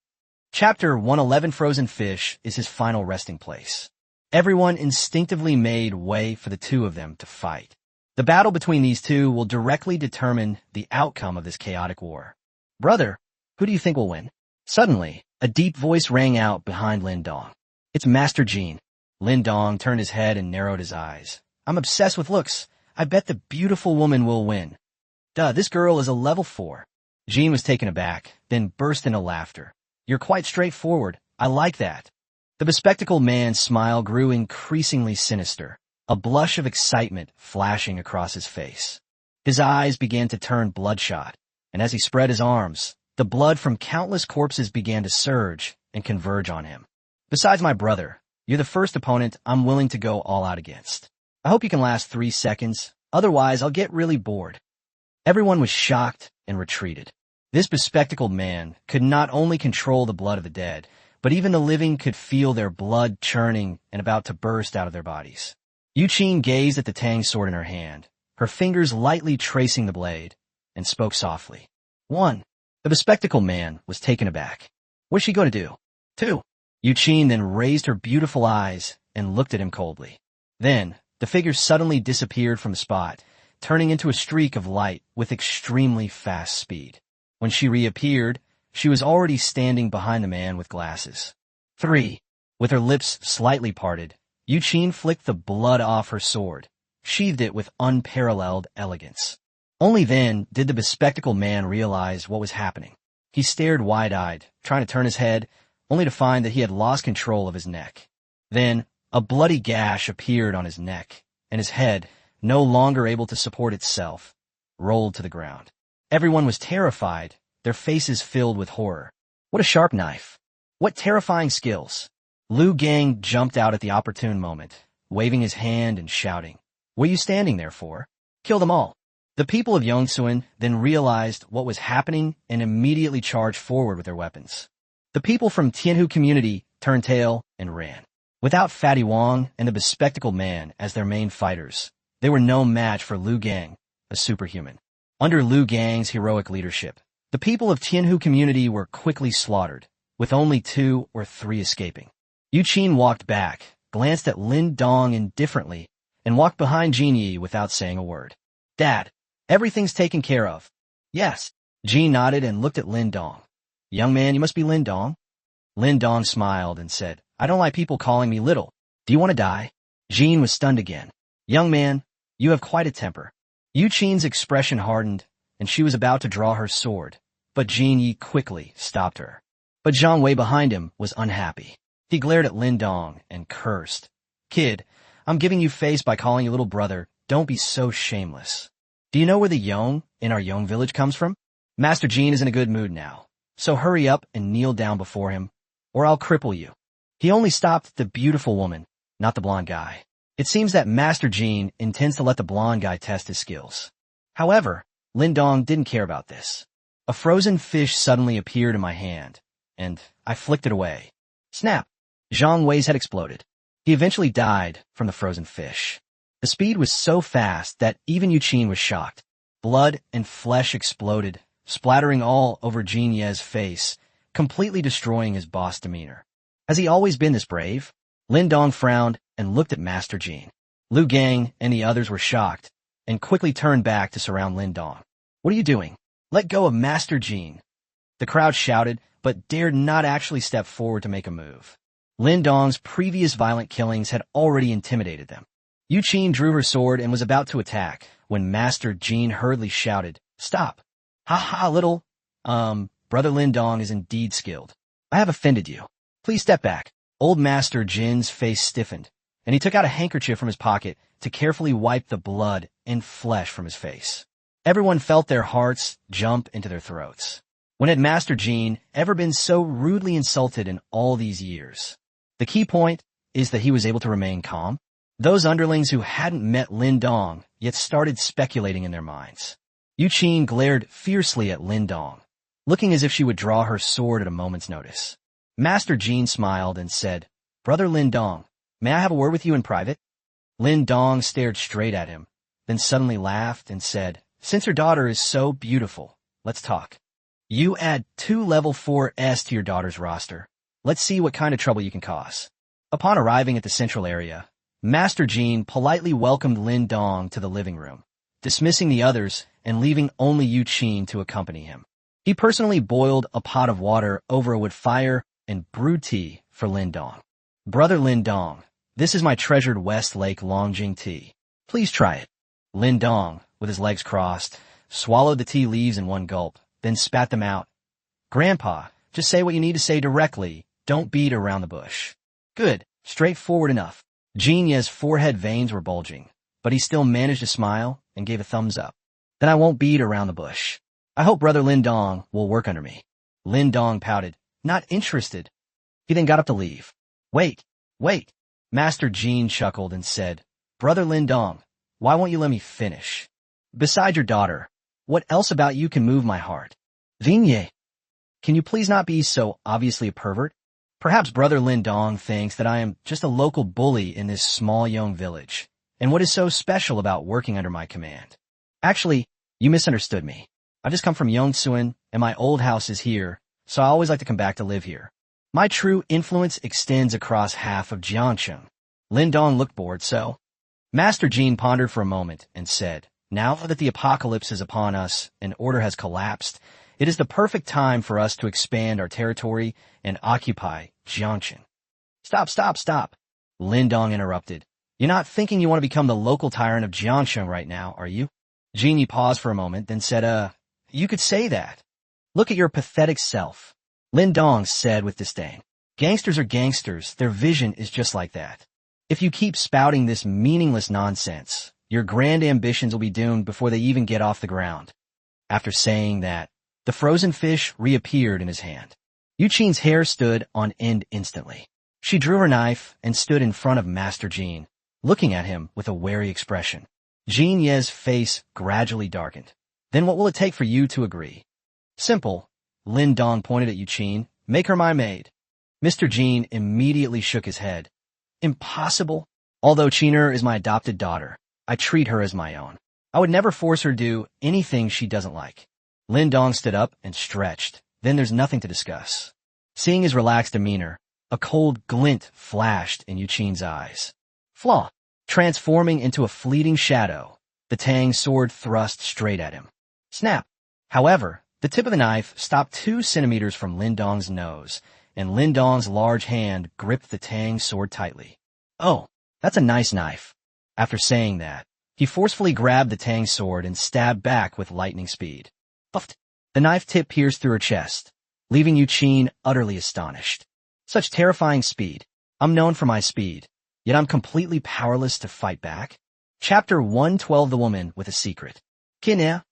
Chapter 111 Frozen Fish is his final resting place. Everyone instinctively made way for the two of them to fight. The battle between these two will directly determine the outcome of this chaotic war. Brother, who do you think will win? Suddenly, a deep voice rang out behind Lin Dong. It's Master Jean. Lin Dong turned his head and narrowed his eyes. I'm obsessed with looks. I bet the beautiful woman will win. Duh, this girl is a level 4. Jean was taken aback, then burst into laughter. You're quite straightforward. I like that. The bespectacled man's smile grew increasingly sinister, a blush of excitement flashing across his face. His eyes began to turn bloodshot, and as he spread his arms, the blood from countless corpses began to surge and converge on him. Besides my brother, you're the first opponent I'm willing to go all out against. I hope you can last 3 seconds, otherwise I'll get really bored. Everyone was shocked and retreated. This bespectacled man could not only control the blood of the dead, but even the living could feel their blood churning and about to burst out of their bodies. Yu Qin gazed at the tang sword in her hand, her fingers lightly tracing the blade, and spoke softly. 1. The bespectacled man was taken aback. What's she going to do? 2. Yuqin then raised her beautiful eyes and looked at him coldly. Then, the figure suddenly disappeared from the spot, turning into a streak of light with extremely fast speed. When she reappeared, she was already standing behind the man with glasses. 3. With her lips slightly parted, Yuqin flicked the blood off her sword, sheathed it with unparalleled elegance. Only then did the bespectacled man realize what was happening. He stared wide-eyed, trying to turn his head, only to find that he had lost control of his neck. Then, a bloody gash appeared on his neck, and his head, no longer able to support itself, rolled to the ground. Everyone was terrified, their faces filled with horror. What a sharp knife! What terrifying skills! Lu Gang jumped out at the opportune moment, waving his hand and shouting, "What are you standing there for? Kill them all!" The people of Yongsuan then realized what was happening and immediately charged forward with their weapons. The people from Tianhu community turned tail and ran. Without Fatty Wong and the bespectacled man as their main fighters, they were no match for Lu Gang, a superhuman. Under Lu Gang's heroic leadership, the people of Tianhu community were quickly slaughtered, with only 2 or 3 escaping. Yuqin walked back, glanced at Lin Dong indifferently, and walked behind Jin Yi without saying a word. "Dad, everything's taken care of." "Yes." Jin nodded and looked at Lin Dong. "Young man, you must be Lin Dong." Lin Dong smiled and said, "I don't like people calling me little. Do you want to die?" Jin was stunned again. "Young man, you have quite a temper." Yuqin's expression hardened, and she was about to draw her sword, but Jin Yi quickly stopped her. But Zhang Wei behind him was unhappy. He glared at Lin Dong and cursed. "Kid, I'm giving you face by calling you little brother. Don't be so shameless. Do you know where the Yong in our Yong village comes from? Master Jin is in a good mood now, so hurry up and kneel down before him, or I'll cripple you." He only stopped the beautiful woman, not the blonde guy. It seems that Master Jin intends to let the blonde guy test his skills. However, Lin Dong didn't care about this. A frozen fish suddenly appeared in my hand, and I flicked it away. Snap! Zhang Wei's head exploded. He eventually died from the frozen fish. The speed was so fast that even Yuqin was shocked. Blood and flesh exploded, splattering all over Jin Ye's face, completely destroying his boss demeanor. Has he always been this brave? Lin Dong frowned and looked at Master Jin. Lu Gang and the others were shocked and quickly turned back to surround Lin Dong. "What are you doing? Let go of Master Jin." The crowd shouted, but dared not actually step forward to make a move. Lin Dong's previous violent killings had already intimidated them. Yuqin drew her sword and was about to attack when Master Jin hurriedly shouted, "Stop! Ha ha, little, brother Lin Dong is indeed skilled. I have offended you. Please step back." Old Master Jin's face stiffened, and he took out a handkerchief from his pocket to carefully wipe the blood and flesh from his face. Everyone felt their hearts jump into their throats. When had Master Jin ever been so rudely insulted in all these years? The key point is that he was able to remain calm. Those underlings who hadn't met Lin Dong yet started speculating in their minds. Yuqin glared fiercely at Lin Dong, looking as if she would draw her sword at a moment's notice. Master Jin smiled and said, "Brother Lin Dong, may I have a word with you in private?" Lin Dong stared straight at him, then suddenly laughed and said, "Since your daughter is so beautiful, let's talk. You add 2 level 4s to your daughter's roster. Let's see what kind of trouble you can cause." Upon arriving at the central area, Master Jin politely welcomed Lin Dong to the living room, dismissing the others and leaving only Yuqin to accompany him. He personally boiled a pot of water over a wood fire and brewed tea for Lin Dong. "Brother Lin Dong, this is my treasured West Lake Longjing tea. Please try it." Lin Dong, with his legs crossed, swallowed the tea leaves in one gulp, then spat them out. "Grandpa, just say what you need to say directly. Don't beat around the bush." "Good, straightforward enough." Jin Ye's forehead veins were bulging, but he still managed to smile and gave a thumbs up. "Then I won't beat around the bush. I hope Brother Lin Dong will work under me." Lin Dong pouted, not interested. He then got up to leave. Wait. Master Jin chuckled and said, "Brother Lin Dong, why won't you let me finish? Besides your daughter, what else about you can move my heart? Vigne, can you please not be so obviously a pervert? Perhaps Brother Lin Dong thinks that I am just a local bully in this small Yong village, and what is so special about working under my command? Actually, you misunderstood me. I just come from Yongsuan, and my old house is here, so I always like to come back to live here. My true influence extends across half of Jiangcheng. Lin Dong looked bored, so Master Jean pondered for a moment and said, now that the apocalypse is upon us and order has collapsed, it is the perfect time for us to expand our territory and occupy Jiangcheng. Stop. Lin Dong interrupted. You're not thinking you want to become the local tyrant of Jiangcheng right now, are you? Genie paused for a moment, then said, you could say that. Look at your pathetic self. Lin Dong said with disdain. Gangsters are gangsters, their vision is just like that. If you keep spouting this meaningless nonsense, your grand ambitions will be doomed before they even get off the ground. After saying that, the frozen fish reappeared in his hand. Yu Qin's hair stood on end instantly. She drew her knife and stood in front of Master Jean, looking at him with a wary expression. Jean Ye's face gradually darkened. Then what will it take for you to agree? Simple. Lin Dong pointed at Yu Qin. Make her my maid. Mr. Jean immediately shook his head. Impossible. Although Qiner is my adopted daughter, I treat her as my own. I would never force her to do anything she doesn't like. Lin Dong stood up and stretched. Then there's nothing to discuss. Seeing his relaxed demeanor, a cold glint flashed in Yu Qin's eyes. Flaw. Transforming into a fleeting shadow, the Tang sword thrust straight at him. Snap. However, the tip of the knife stopped 2 centimeters from Lin Dong's nose, and Lin Dong's large hand gripped the Tang sword tightly. Oh, that's a nice knife. After saying that, he forcefully grabbed the Tang sword and stabbed back with lightning speed. Puffed. The knife tip pierced through her chest, leaving Yu Qin utterly astonished. Such terrifying speed. I'm known for my speed, yet I'm completely powerless to fight back. Chapter 112. The Woman with a Secret. Kinea.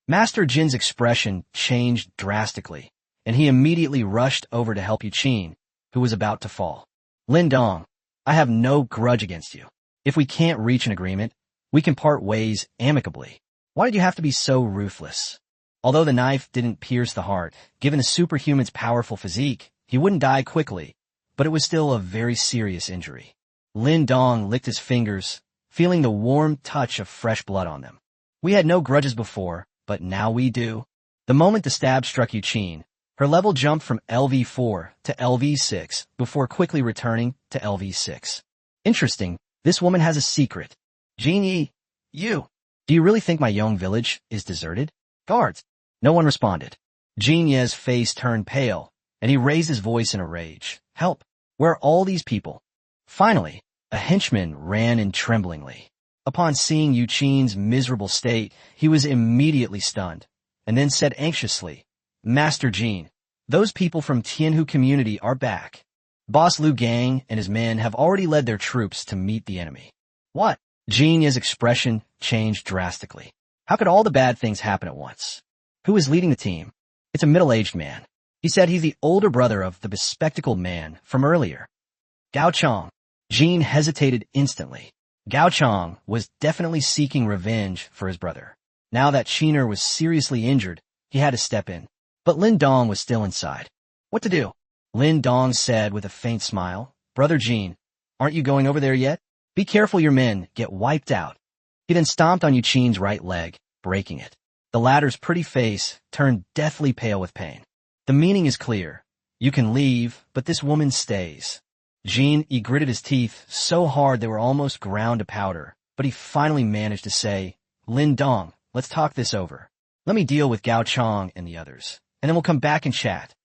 Master Jin's expression changed drastically, and he immediately rushed over to help Yu Qin, who was about to fall. Lin Dong, I have no grudge against you. If we can't reach an agreement, we can part ways amicably. Why did you have to be so ruthless? Although the knife didn't pierce the heart, given a superhuman's powerful physique, he wouldn't die quickly, but it was still a very serious injury. Lin Dong licked his fingers, feeling the warm touch of fresh blood on them. We had no grudges before, but now we do. The moment the stab struck Yu Qin, her level jumped from LV4 to LV6 before quickly returning to LV6. Interesting, this woman has a secret. Genie, do you really think my young village is deserted? Guards. No one responded. Jean Ye's face turned pale, and he raised his voice in a rage. Help! Where are all these people? Finally, a henchman ran in tremblingly. Upon seeing Yu Qin's miserable state, he was immediately stunned, and then said anxiously, Master Jean, those people from Tianhu community are back. Boss Liu Gang and his men have already led their troops to meet the enemy. What? Jean Ye's expression changed drastically. How could all the bad things happen at once? Who is leading the team? It's a middle-aged man. He said he's the older brother of the bespectacled man from earlier. Gao Chong. Jean hesitated instantly. Gao Chong was definitely seeking revenge for his brother. Now that Qiner was seriously injured, he had to step in. But Lin Dong was still inside. What to do? Lin Dong said with a faint smile. Brother Jean, aren't you going over there yet? Be careful your men get wiped out. He then stomped on Yu Qin's right leg, breaking it. The latter's pretty face turned deathly pale with pain. The meaning is clear. You can leave, but this woman stays. Jean gritted his teeth so hard they were almost ground to powder, but he finally managed to say, Lin Dong, let's talk this over. Let me deal with Gao Chong and the others, and then we'll come back and chat.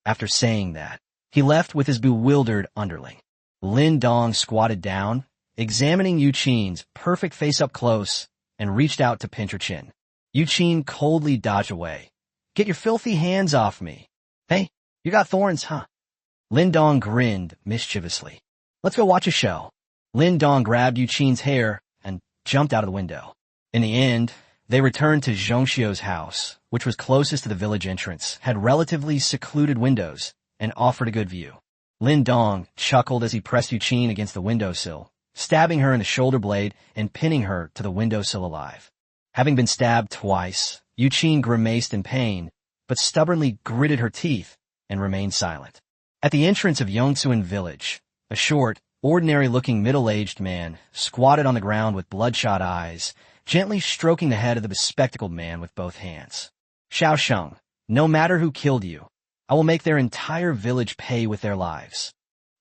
After saying that, he left with his bewildered underling. Lin Dong squatted down, examining Yu Qin's perfect face up close, and reached out to pinch her chin. Yu Qin coldly dodged away. Get your filthy hands off me. Hey, you got thorns, huh? Lin Dong grinned mischievously. Let's go watch a show. Lin Dong grabbed Yu Qin's hair and jumped out of the window. In the end, they returned to Zhongxiu's house, which was closest to the village entrance, had relatively secluded windows, and offered a good view. Lin Dong chuckled as he pressed Yu Qin against the windowsill, stabbing her in the shoulder blade and pinning her to the windowsill alive. Having been stabbed twice, Yu Qin grimaced in pain, but stubbornly gritted her teeth and remained silent. At the entrance of Yongsuan village, a short, ordinary-looking middle-aged man squatted on the ground with bloodshot eyes, gently stroking the head of the bespectacled man with both hands. Xiao Sheng, no matter who killed you, I will make their entire village pay with their lives.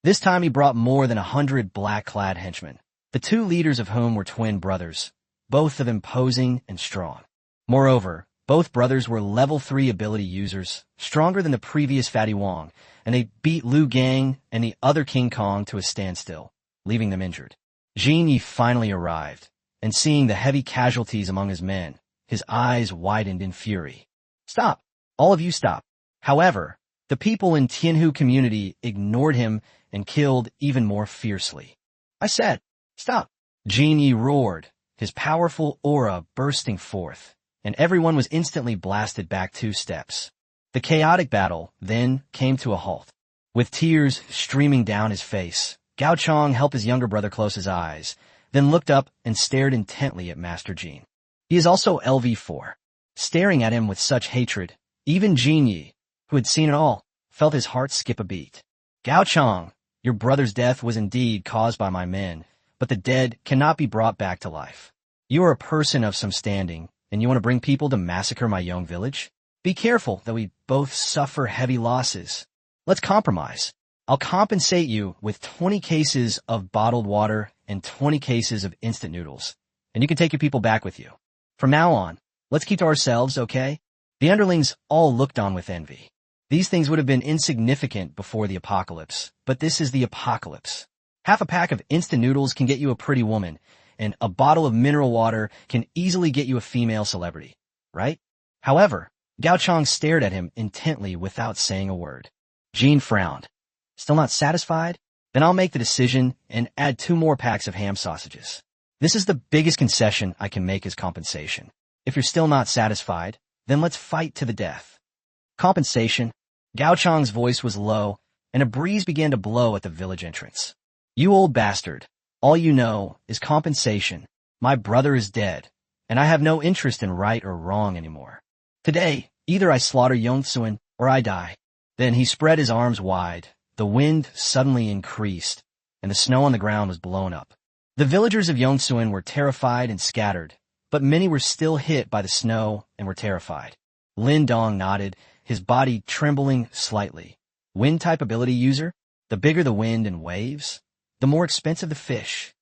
This time he brought more than 100 black-clad henchmen, the two leaders of whom were twin brothers, both of imposing and strong. Moreover, both brothers were level 3 ability users, stronger than the previous Fatty Wong, and they beat Liu Gang and the other King Kong to a standstill, leaving them injured. Jin Yi finally arrived, and seeing the heavy casualties among his men, his eyes widened in fury. Stop! All of you stop. However, the people in Tianhu community ignored him and killed even more fiercely. I said, stop! Jin Yi roared, his powerful aura bursting forth, and everyone was instantly blasted back 2 steps. The chaotic battle then came to a halt. With tears streaming down his face, Gao Chong helped his younger brother close his eyes, then looked up and stared intently at Master Jin. He is also LV4. Staring at him with such hatred, even Jin Yi, who had seen it all, felt his heart skip a beat. Gao Chong, your brother's death was indeed caused by my men, but the dead cannot be brought back to life. You are a person of some standing, and you want to bring people to massacre my young village? Be careful that we both suffer heavy losses. Let's compromise. I'll compensate you with 20 cases of bottled water and 20 cases of instant noodles, and you can take your people back with you. From now on, let's keep to ourselves, okay? The underlings all looked on with envy. These things would have been insignificant before the apocalypse, but this is the apocalypse. Half a pack of instant noodles can get you a pretty woman, and a bottle of mineral water can easily get you a female celebrity, right? However, Gao Chong stared at him intently without saying a word. Jin frowned. Still not satisfied? Then I'll make the decision and add 2 more packs of ham sausages. This is the biggest concession I can make as compensation. If you're still not satisfied, then let's fight to the death. Compensation? Gao Chong's voice was low, and a breeze began to blow at the village entrance. You old bastard. All you know is compensation. My brother is dead, and I have no interest in right or wrong anymore. Today, either I slaughter Yongtsuan or I die. Then he spread his arms wide. The wind suddenly increased, and the snow on the ground was blown up. The villagers of Yongtsuan were terrified and scattered, but many were still hit by the snow and were terrified. Lin Dong nodded, his body trembling slightly. Wind-type ability user? The bigger the wind and waves, the more expensive the fish.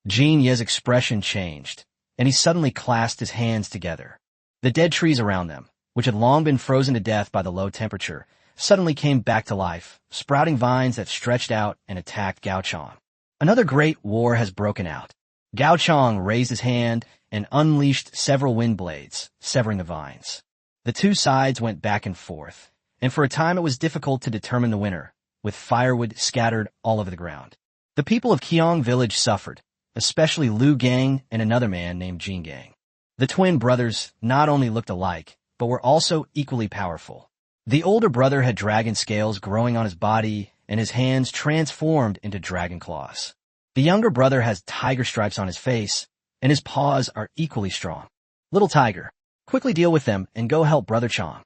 Jin Ye's expression changed, and he suddenly clasped his hands together. The dead trees around them, which had long been frozen to death by the low temperature, suddenly came back to life, sprouting vines that stretched out and attacked Gao Chong. Another great war has broken out. Gao Chong raised his hand and unleashed several wind blades, severing the vines. The 2 sides went back and forth, and for a time it was difficult to determine the winner, with firewood scattered all over the ground. The people of Qiong village suffered, especially Liu Gang and another man named Jin Gang. The twin brothers not only looked alike, but were also equally powerful. The older brother had dragon scales growing on his body, and his hands transformed into dragon claws. The younger brother has tiger stripes on his face, and his paws are equally strong. Little tiger, quickly deal with them and go help Brother Chong.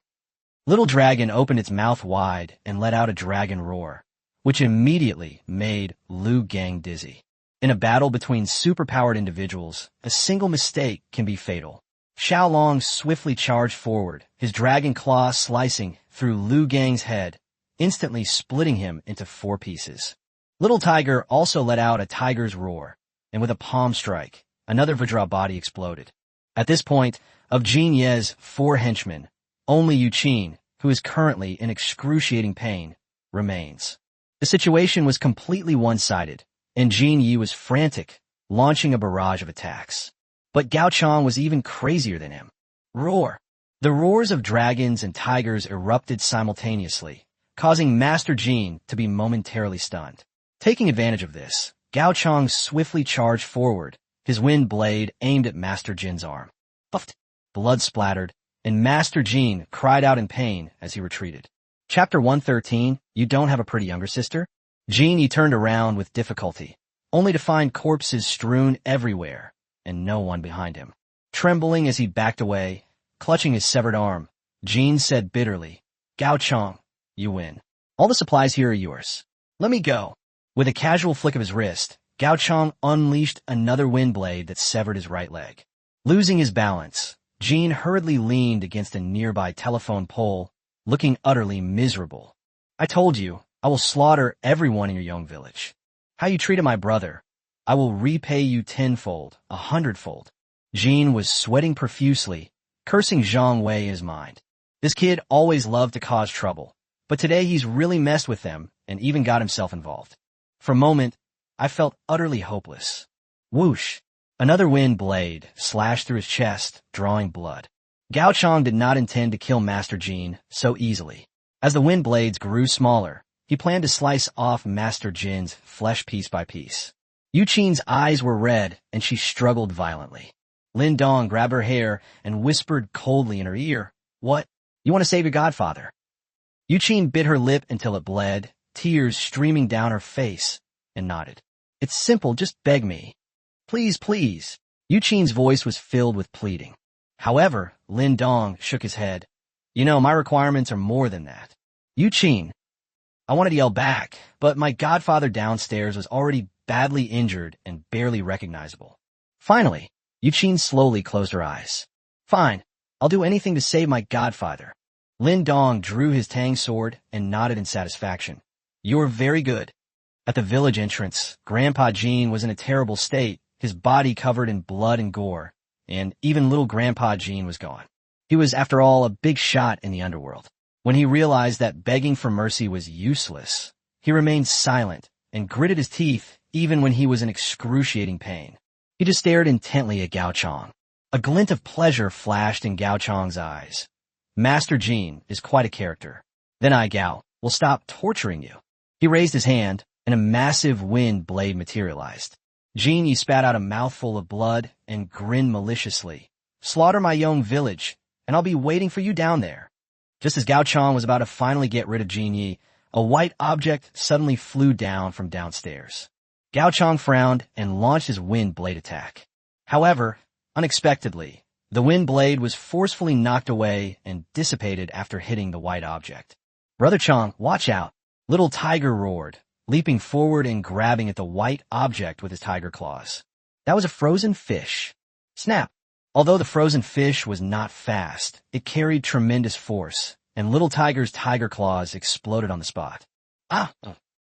Little dragon opened its mouth wide and let out a dragon roar, which immediately made Liu Gang dizzy. In a battle between superpowered individuals, a single mistake can be fatal. Xiaolong swiftly charged forward, his dragon claw slicing through Liu Gang's head, instantly splitting him into 4 pieces. Little Tiger also let out a tiger's roar, and with a palm strike, another Vajra body exploded. At this point, of Jin Ye's 4 henchmen, only Yu Qin, who is currently in excruciating pain, remains. The situation was completely one-sided, and Jin Yi was frantic, launching a barrage of attacks. But Gao Chong was even crazier than him. Roar! The roars of dragons and tigers erupted simultaneously, causing Master Jin to be momentarily stunned. Taking advantage of this, Gao Chong swiftly charged forward, his wind blade aimed at Master Jin's arm. Puffed! Blood splattered, and Master Jin cried out in pain as he retreated. Chapter 113, You Don't Have a Pretty Younger Sister? Jin Yi turned around with difficulty, only to find corpses strewn everywhere, and no one behind him. Trembling as he backed away, clutching his severed arm, Jin said bitterly, Gao Chong, you win. All the supplies here are yours. Let me go. With a casual flick of his wrist, Gao Chong unleashed another wind blade that severed his right leg. Losing his balance, Jin hurriedly leaned against a nearby telephone pole looking utterly miserable. I told you, I will slaughter everyone in your young village. How you treated my brother, I will repay you tenfold, 100-fold. Jean was sweating profusely, cursing Zhang Wei in his mind. This kid always loved to cause trouble, but today he's really messed with them and even got himself involved. For a moment, I felt utterly hopeless. Whoosh! Another wind blade slashed through his chest, drawing blood. Gao Chang did not intend to kill Master Jin so easily. As the wind blades grew smaller, he planned to slice off Master Jin's flesh piece by piece. Yu Qin's eyes were red, and she struggled violently. Lin Dong grabbed her hair and whispered coldly in her ear, "What? You want to save your godfather?" Yu Qin bit her lip until it bled, tears streaming down her face, and nodded. "It's simple, just beg me. Please, please." Yu Qin's voice was filled with pleading. However, Lin Dong shook his head. "You know, my requirements are more than that." Yu Qin. I wanted to yell back, but my godfather downstairs was already badly injured and barely recognizable. Finally, Yu Qin slowly closed her eyes. "Fine, I'll do anything to save my godfather." Lin Dong drew his tang sword and nodded in satisfaction. "You're very good." At the village entrance, Grandpa Jean was in a terrible state, his body covered in blood and gore, and even little Grandpa Jean was gone. He was, after all, a big shot in the underworld. When he realized that begging for mercy was useless, he remained silent and gritted his teeth even when he was in excruciating pain. He just stared intently at Gao Chang. A glint of pleasure flashed in Gao Chang's eyes. Master Jean is quite a character. Then I, Gao, will stop torturing you. He raised his hand, and a massive wind blade materialized. Jean Yi spat out a mouthful of blood and grinned maliciously. "Slaughter my young village, and I'll be waiting for you down there." Just as Gao Chang was about to finally get rid of Jean Yi, a white object suddenly flew down from downstairs. Gao Chang frowned and launched his wind blade attack. However, unexpectedly, the wind blade was forcefully knocked away and dissipated after hitting the white object. "Brother Chang, watch out!" Little Tiger roared, leaping forward and grabbing at the white object with his tiger claws. That was a frozen fish. Snap! Although the frozen fish was not fast, it carried tremendous force, and Little Tiger's tiger claws exploded on the spot. "Ah!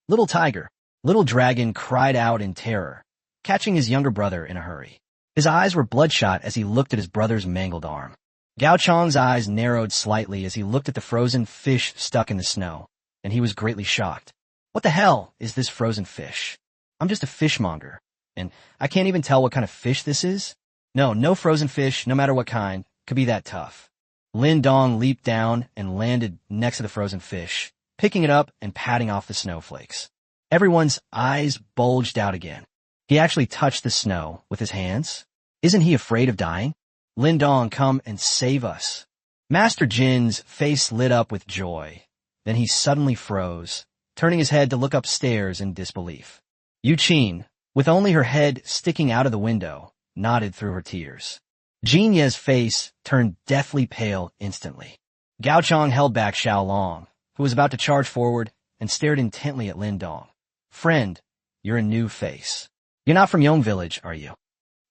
Little Tiger!" Little Dragon cried out in terror, catching his younger brother in a hurry. His eyes were bloodshot as he looked at his brother's mangled arm. Gao Chang's eyes narrowed slightly as he looked at the frozen fish stuck in the snow, and he was greatly shocked. "What the hell is this frozen fish? I'm just a fishmonger, and I can't even tell what kind of fish this is? No frozen fish, no matter what kind, could be that tough." Lin Dong leaped down and landed next to the frozen fish, picking it up and patting off the snowflakes. Everyone's eyes bulged out again. He actually touched the snow with his hands. Isn't he afraid of dying? "Lin Dong, come and save us." Master Jin's face lit up with joy. Then he suddenly froze, turning his head to look upstairs in disbelief. Yu Qin, with only her head sticking out of the window, nodded through her tears. Jean Ye's face turned deathly pale instantly. Gao Chang held back Xiao Long, who was about to charge forward, and stared intently at Lin Dong. "Friend, you're a new face. You're not from Yong Village, are you?"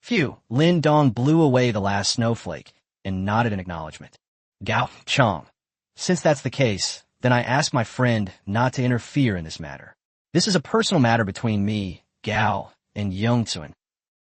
Phew! Lin Dong blew away the last snowflake and nodded in acknowledgement. "Gao Chang, since that's the case, then I ask my friend not to interfere in this matter. This is a personal matter between me, Gao, and Yongtun."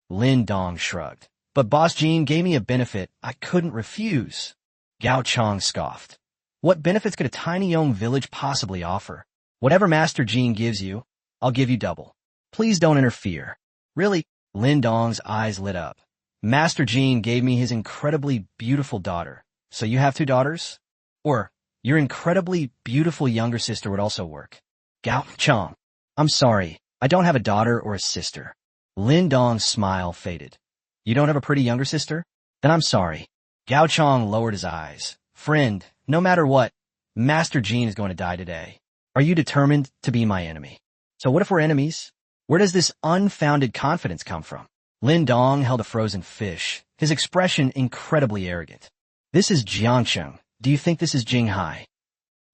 Lin Dong shrugged. "But Boss Jean gave me a benefit I couldn't refuse." Gao Chang scoffed. "What benefits could a tiny Yong village possibly offer? Whatever Master Jean gives you, I'll give you double. Please don't interfere." "Really?" Lin Dong's eyes lit up. "Master Jean gave me his incredibly beautiful daughter. So you have two daughters? Or your incredibly beautiful younger sister would also work." "Gao Chang, I'm sorry. I don't have a daughter or a sister." Lin Dong's smile faded. "You don't have a pretty younger sister? Then I'm sorry." Gao Chang lowered his eyes. "Friend, no matter what, Master Jean is going to die today. Are you determined to be my enemy? So what if we're enemies? Where does this unfounded confidence come from?" Lin Dong held a frozen fish, his expression incredibly arrogant. "This is Jiangsheng. Do you think this is Jinghai?"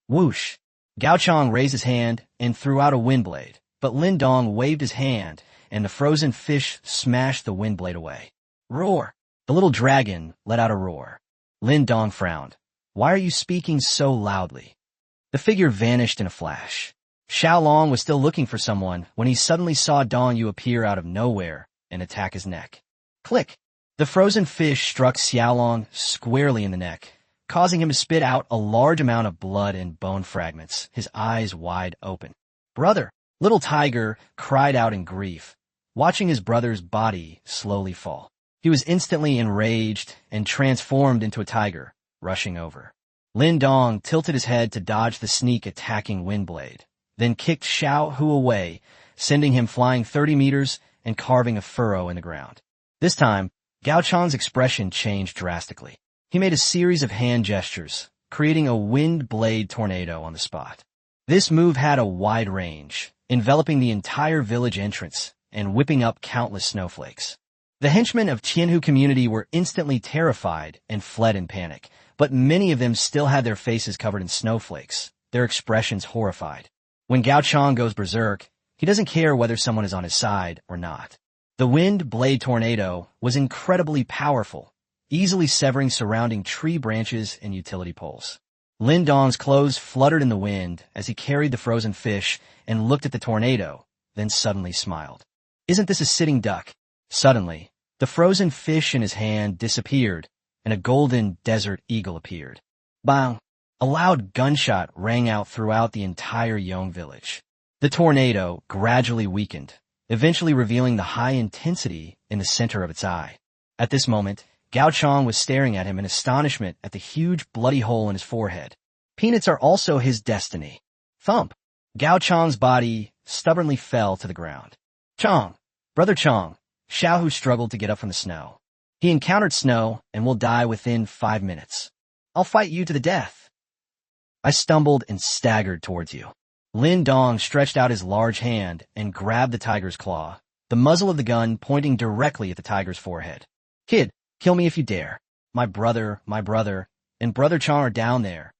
Whoosh! Gao Chang raised his hand and threw out a wind blade, but Lin Dong waved his hand, and the frozen fish smashed the wind blade away. Roar! The little dragon let out a roar. Lin Dong frowned. Why are you speaking so loudly? The figure vanished in a flash. Xiaolong was still looking for someone when he suddenly saw Dong Yu appear out of nowhere and attack his neck. Click! The frozen fish struck Xiaolong squarely in the neck, causing him to spit out a large amount of blood and bone fragments, his eyes wide open. Brother! Little Tiger cried out in grief, watching his brother's body slowly fall. He was instantly enraged and transformed into a tiger, rushing over. Lin Dong tilted his head to dodge the sneak-attacking Windblade, then kicked Xiao Hu away, sending him flying 30 meters and carving a furrow in the ground. This time, Gao Chang's expression changed drastically. He made a series of hand gestures, creating a wind blade tornado on the spot. This move had a wide range, enveloping the entire village entrance and whipping up countless snowflakes. The henchmen of Tianhu community were instantly terrified and fled in panic, but many of them still had their faces covered in snowflakes, their expressions horrified. When Gao Chang goes berserk, he doesn't care whether someone is on his side or not. The wind blade tornado was incredibly powerful, easily severing surrounding tree branches and utility poles. Lin Dong's clothes fluttered in the wind as he carried the frozen fish and looked at the tornado, then suddenly smiled. Isn't this a sitting duck? Suddenly, the frozen fish in his hand disappeared, and a golden desert eagle appeared. Bang! A loud gunshot rang out throughout the entire Yong village. The tornado gradually weakened, eventually revealing the high intensity in the center of its eye. At this moment, Gao Chang was staring at him in astonishment at the huge bloody hole in his forehead. Peanuts are also his destiny. Thump! Gao Chang's body stubbornly fell to the ground. Chang! Brother Chang! Xiao Hu struggled to get up from the snow. He encountered snow and will die within 5 minutes. I'll fight you to the death. I stumbled and staggered towards you. Lin Dong stretched out his large hand and grabbed the tiger's claw, the muzzle of the gun pointing directly at the tiger's forehead. Kid, kill me if you dare. My brother, and Brother Chang are down there.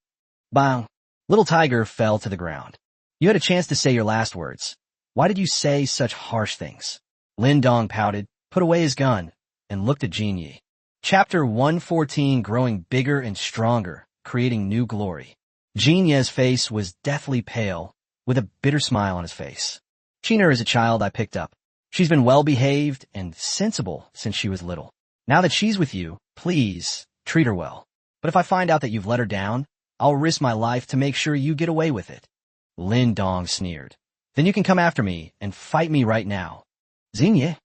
Bang! Little Tiger fell to the ground. You had a chance to say your last words. Why did you say such harsh things? Lin Dong pouted, put away his gun, and looked at Jin Yi. Chapter 114 growing bigger and stronger, creating new glory. Jin Ye's face was deathly pale, with a bitter smile on his face. China is a child I picked up. She's been well-behaved and sensible since she was little. Now that she's with you, please, treat her well. But if I find out that you've let her down, I'll risk my life to make sure you get away with it. Lin Dong sneered. Then you can come after me and fight me right now. Xingye?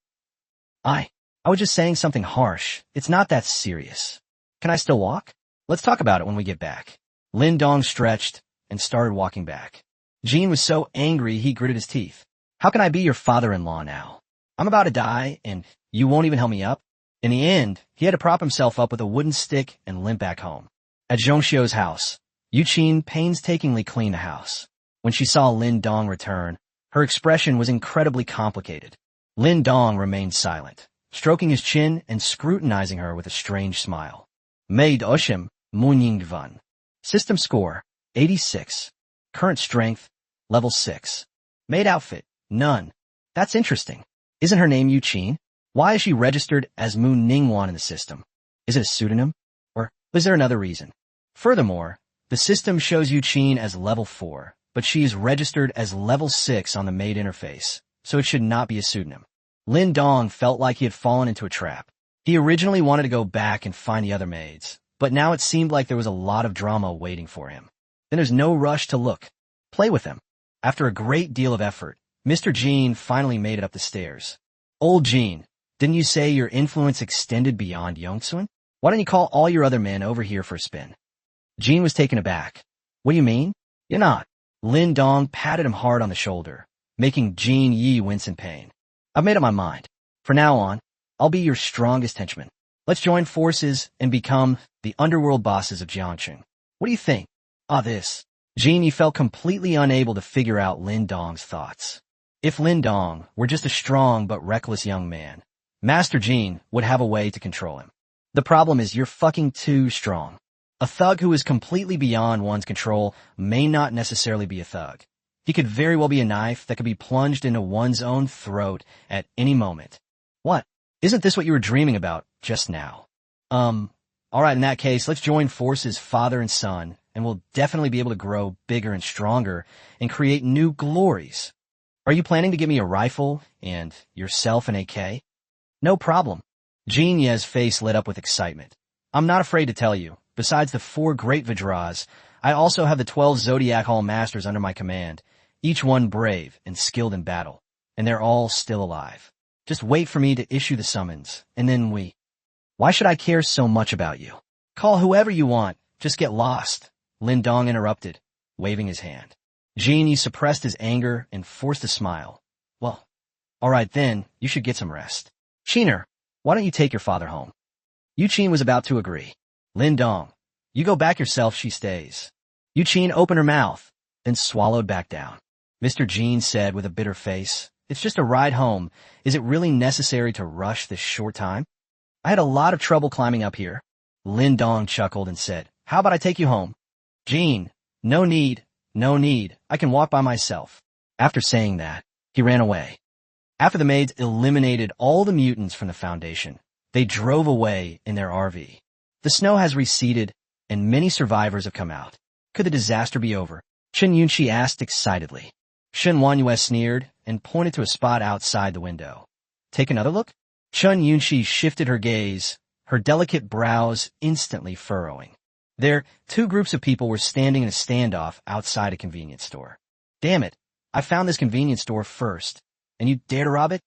I was just saying something harsh. It's not that serious. Can I still walk? Let's talk about it when we get back. Lin Dong stretched and started walking back. Jean was so angry he gritted his teeth. How can I be your father-in-law now? I'm about to die, and you won't even help me up? In the end, he had to prop himself up with a wooden stick and limp back home. At Zhongxiu's house, Yuqin painstakingly cleaned the house. When she saw Lin Dong return, her expression was incredibly complicated. Lin Dong remained silent, stroking his chin and scrutinizing her with a strange smile. Maid Oshim, Munyingvan. System score, 86. Current strength, level 6. Maid outfit, none. That's interesting. Isn't her name Yuqin? Why is she registered as Mu Ningwan in the system? Is it a pseudonym? Or is there another reason? Furthermore, the system shows Yuqin as level 4, but she is registered as level 6 on the maid interface, so it should not be a pseudonym. Lin Dong felt like he had fallen into a trap. He originally wanted to go back and find the other maids, but now it seemed like there was a lot of drama waiting for him. Then there's no rush to look. Play with them. After a great deal of effort, Mr. Jean finally made it up the stairs. Old Jean, didn't you say your influence extended beyond Yongsun? Why don't you call all your other men over here for a spin? Jean was taken aback. What do you mean? You're not. Lin Dong patted him hard on the shoulder, making Jin Yi wince in pain. I've made up my mind. From now on, I'll be your strongest henchman. Let's join forces and become the underworld bosses of Jiangcheng. What do you think? This. Jin Yi felt completely unable to figure out Lin Dong's thoughts. If Lin Dong were just a strong but reckless young man, Master Jin would have a way to control him. The problem is you're fucking too strong. A thug who is completely beyond one's control may not necessarily be a thug. He could very well be a knife that could be plunged into one's own throat at any moment. What? Isn't this what you were dreaming about just now? All right, in that case, let's join forces, father and son, and we'll definitely be able to grow bigger and stronger and create new glories. Are you planning to give me a rifle and yourself an AK? No problem. Jean Ye's face lit up with excitement. I'm not afraid to tell you, besides the 4 great Vajras, I also have the 12 Zodiac Hall Masters under my command, each one brave and skilled in battle, and they're all still alive. Just wait for me to issue the summons, and then we... Why should I care so much about you? Call whoever you want, just get lost, Lin Dong interrupted, waving his hand. Jean Yi suppressed his anger and forced a smile. Well, all right then, you should get some rest. Qiner, why don't you take your father home? Yu Qin was about to agree. Lin Dong, you go back yourself, she stays. Yu Qin opened her mouth, then swallowed back down. Mr. Jean said with a bitter face, it's just a ride home. Is it really necessary to rush this short time? I had a lot of trouble climbing up here. Lin Dong chuckled and said, how about I take you home? Jean, no need, no need. I can walk by myself. After saying that, he ran away. After the maids eliminated all the mutants from the Foundation, they drove away in their RV. The snow has receded, and many survivors have come out. Could the disaster be over? Chen Yunqi asked excitedly. Shen Wanyue sneered and pointed to a spot outside the window. Take another look? Chen Yunqi shifted her gaze, her delicate brows instantly furrowing. There, 2 groups of people were standing in a standoff outside a convenience store. Damn it, I found this convenience store first, and you dare to rob it?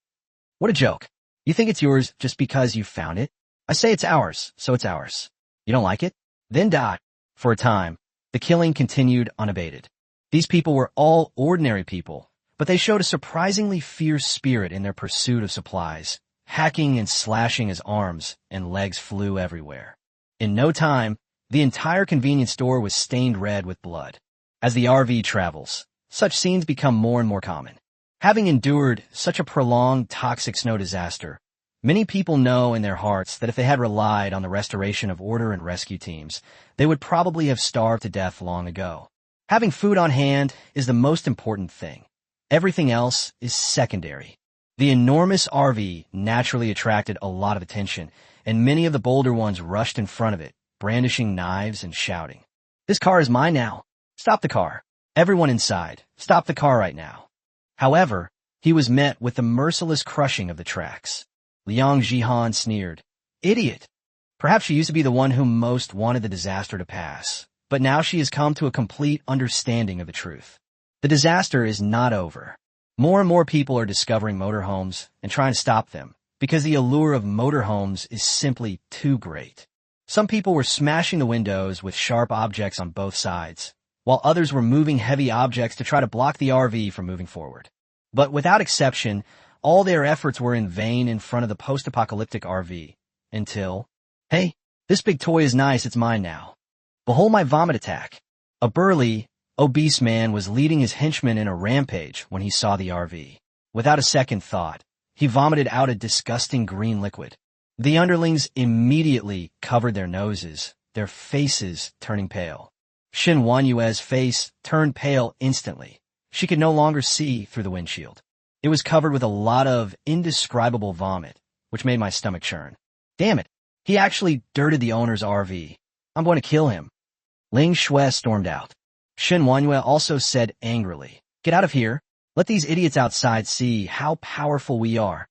What a joke. You think it's yours just because you found it? I say it's ours, so it's ours. You don't like it? Then die. For a time, the killing continued unabated. These people were all ordinary people, but they showed a surprisingly fierce spirit in their pursuit of supplies, hacking and slashing as arms and legs flew everywhere. In no time, the entire convenience store was stained red with blood. As the RV travels, such scenes become more and more common. Having endured such a prolonged toxic snow disaster, many people know in their hearts that if they had relied on the restoration of order and rescue teams, they would probably have starved to death long ago. Having food on hand is the most important thing. Everything else is secondary. The enormous RV naturally attracted a lot of attention, and many of the bolder ones rushed in front of it, brandishing knives and shouting, "This car is mine now. Stop the car. Everyone inside, stop the car right now." However, he was met with the merciless crushing of the tracks. Liang Jihan sneered, "Idiot! Perhaps she used to be the one who most wanted the disaster to pass, but now she has come to a complete understanding of the truth. The disaster is not over. More and more people are discovering motorhomes and trying to stop them, because the allure of motorhomes is simply too great. Some people were smashing the windows with sharp objects on both sides, while others were moving heavy objects to try to block the RV from moving forward. But without exception, all their efforts were in vain in front of the post-apocalyptic RV, until, "Hey, this big toy is nice, it's mine now. Behold my vomit attack." A burly, obese man was leading his henchmen in a rampage when he saw the RV. Without a second thought, he vomited out a disgusting green liquid. The underlings immediately covered their noses, their faces turning pale. Shin Wanyue's face turned pale instantly. She could no longer see through the windshield. It was covered with a lot of indescribable vomit, which made my stomach churn. Damn it, he actually dirted the owner's RV. I'm going to kill him. Ling Shui stormed out. Shin Wanyue also said angrily, "Get out of here. Let these idiots outside see how powerful we are.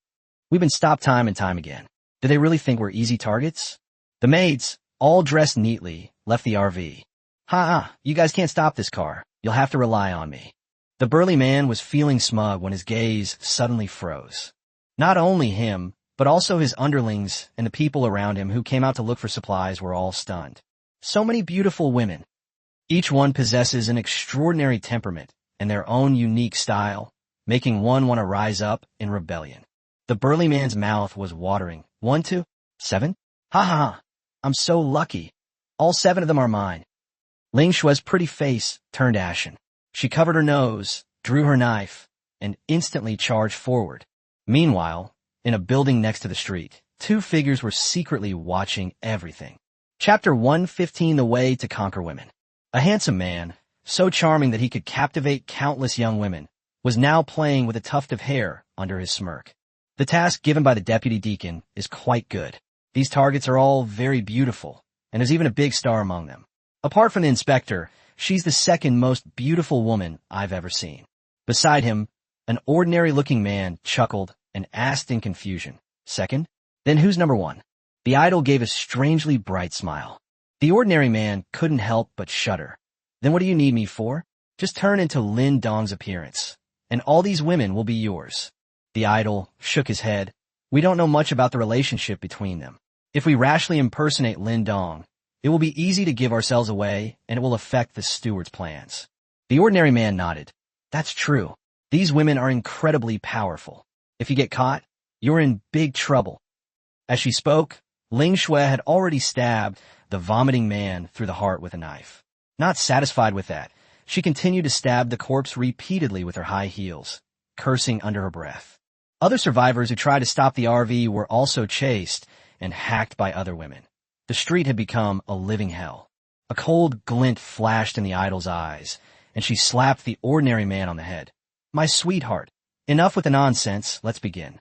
We've been stopped time and time again. Do they really think we're easy targets?" The maids, all dressed neatly, left the RV. "Ha, you guys can't stop this car. You'll have to rely on me." The burly man was feeling smug when his gaze suddenly froze. Not only him, but also his underlings and the people around him who came out to look for supplies were all stunned. So many beautiful women. Each one possesses an extraordinary temperament and their own unique style, making one want to rise up in rebellion. The burly man's mouth was watering. 1, 2, 7? Ha ha ha. I'm so lucky. All 7 of them are mine. Ling Shui's pretty face turned ashen. She covered her nose, drew her knife, and instantly charged forward. Meanwhile, in a building next to the street, 2 figures were secretly watching everything. Chapter 115: The Way to Conquer Women. A handsome man, so charming that he could captivate countless young women, was now playing with a tuft of hair under his smirk. The task given by the deputy deacon is quite good. These targets are all very beautiful, and there's even a big star among them. Apart from the inspector, she's the second most beautiful woman I've ever seen. Beside him, an ordinary-looking man chuckled and asked in confusion, "Second? Then who's number one?" The idol gave a strangely bright smile. The ordinary man couldn't help but shudder. "Then what do you need me for? Just turn into Lin Dong's appearance, and all these women will be yours." The idol shook his head. "We don't know much about the relationship between them. If we rashly impersonate Lin Dong, it will be easy to give ourselves away, and it will affect the steward's plans." The ordinary man nodded. "That's true. These women are incredibly powerful. If you get caught, you're in big trouble." As she spoke, Ling Shui had already stabbed the vomiting man through the heart with a knife. Not satisfied with that, she continued to stab the corpse repeatedly with her high heels, cursing under her breath. Other survivors who tried to stop the RV were also chased and hacked by other women. The street had become a living hell. A cold glint flashed in the idol's eyes, and she slapped the ordinary man on the head. "My sweetheart, enough with the nonsense, let's begin."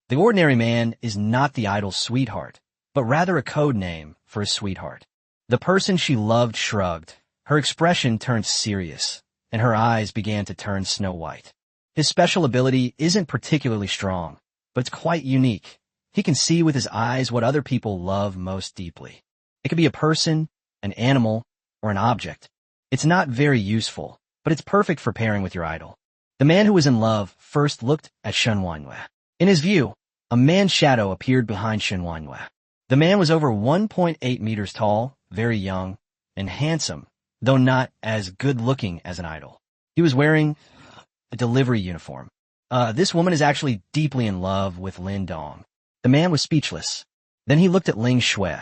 The ordinary man is not the idol's sweetheart, but rather a code name for his sweetheart. The person she loved shrugged. Her expression turned serious, and her eyes began to turn snow white. His special ability isn't particularly strong, but it's quite unique. He can see with his eyes what other people love most deeply. It could be a person, an animal, or an object. It's not very useful, but it's perfect for pairing with your idol. The man who was in love first looked at Shen Wanhua. In his view, a man's shadow appeared behind Shen Wanhua. The man was over 1.8 meters tall, very young, and handsome, though not as good-looking as an idol. He was wearing a delivery uniform. This woman is actually deeply in love with Lin Dong. The man was speechless. Then he looked at Ling Shui,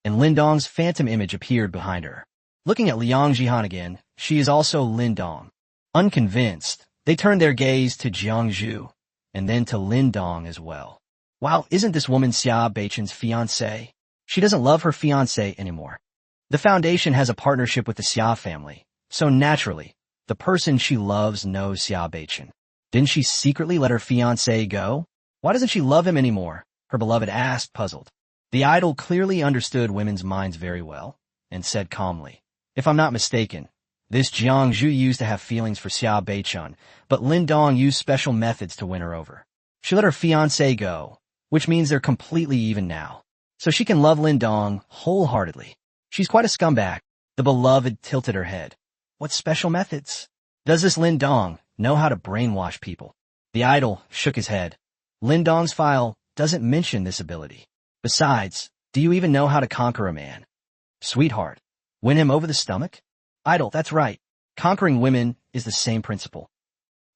and Lin Dong's phantom image appeared behind her. Looking at Liang Jihan again, she is also Lin Dong. Unconvinced, they turned their gaze to Jiang Zhu, and then to Lin Dong as well. Wow, isn't this woman Xia Beichen's fiancée? She doesn't love her fiancé anymore. The Foundation has a partnership with the Xia family, so naturally, the person she loves knows Xia Beichen. Didn't she secretly let her fiancé go? Why doesn't she love him anymore? Her beloved asked, puzzled. The idol clearly understood women's minds very well, and said calmly, "If I'm not mistaken, this Jiang Zhu used to have feelings for Xia Beichen, but Lin Dong used special methods to win her over. She let her fiancé go, which means they're completely even now. So she can love Lin Dong wholeheartedly. She's quite a scumbag." The beloved tilted her head. "What special methods? Does this Lin Dong know how to brainwash people?" The idol shook his head. "Lin Dong's file doesn't mention this ability. Besides, do you even know how to conquer a man?" "Sweetheart, win him over the stomach?" "Idol, that's right. Conquering women is the same principle."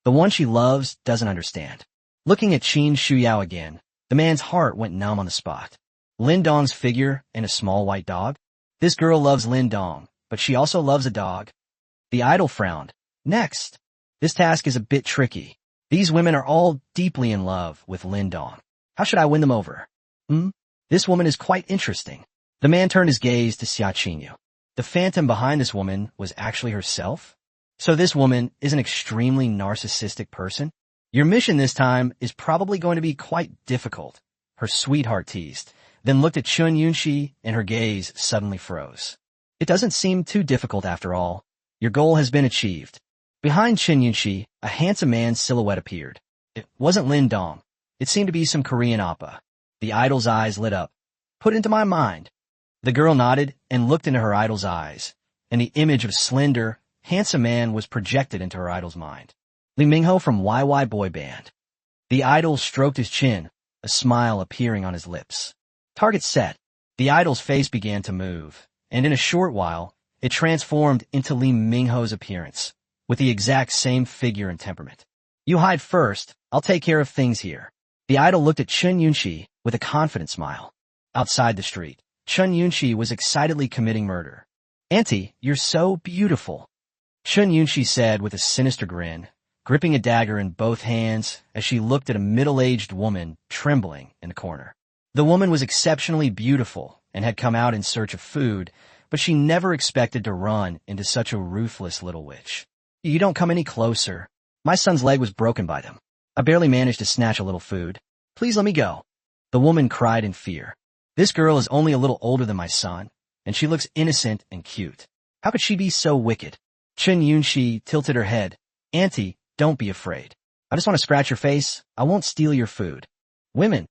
The one she loves doesn't understand. Looking at Qin Shuyao again, the man's heart went numb on the spot. Lin Dong's figure and a small white dog? This girl loves Lin Dong, but she also loves a dog. The idol frowned. "Next. This task is a bit tricky. These women are all deeply in love with Lin Dong. How should I win them over?" This woman is quite interesting." The man turned his gaze to Xia Qinyu. The phantom behind this woman was actually herself? So this woman is an extremely narcissistic person? "Your mission this time is probably going to be quite difficult," her sweetheart teased, then looked at Chun Yunxi and her gaze suddenly froze. "It doesn't seem too difficult after all. Your goal has been achieved." Behind Chun Yunxi, a handsome man's silhouette appeared. It wasn't Lin Dong. It seemed to be some Korean oppa. The idol's eyes lit up. "Put into my mind." The girl nodded and looked into her idol's eyes, and the image of a slender, handsome man was projected into her idol's mind. Lee Mingho from YY Boy Band. The idol stroked his chin, a smile appearing on his lips. Target set. The idol's face began to move, and in a short while, it transformed into Lee Mingho's appearance, with the exact same figure and temperament. "You hide first, I'll take care of things here." The idol looked at Chun Yunxi with a confident smile. Outside the street, Chun Yunxi was excitedly committing murder. "Auntie, you're so beautiful," Chun Yunxi said with a sinister grin, gripping a dagger in both hands as she looked at a middle-aged woman trembling in the corner. The woman was exceptionally beautiful and had come out in search of food, but she never expected to run into such a ruthless little witch. "You don't come any closer. My son's leg was broken by them. I barely managed to snatch a little food. Please let me go." The woman cried in fear. "This girl is only a little older than my son. and she looks innocent and cute. How could she be so wicked? Chen Yunxi tilted her head. Auntie, don't be afraid. I just want to scratch your face. I won't steal your food. Women,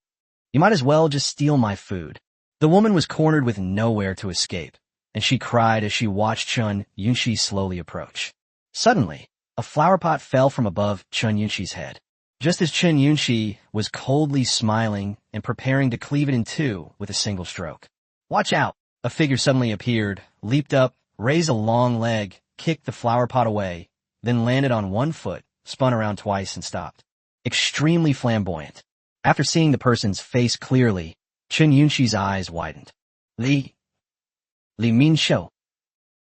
you might as well just steal my food. The woman was cornered with nowhere to escape, and she cried as she watched Chen Yunxi slowly approach. Suddenly, a flower pot fell from above Chen Yunxi's head. Just as Chen Yunxi was coldly smiling and preparing to cleave it in two with a single stroke. Watch out! A figure suddenly appeared, leaped up, raised a long leg, kicked the flower pot away, then landed on one foot, spun around twice and stopped. Extremely flamboyant. After seeing the person's face clearly, Chen Yunxi's eyes widened. Li Minshou.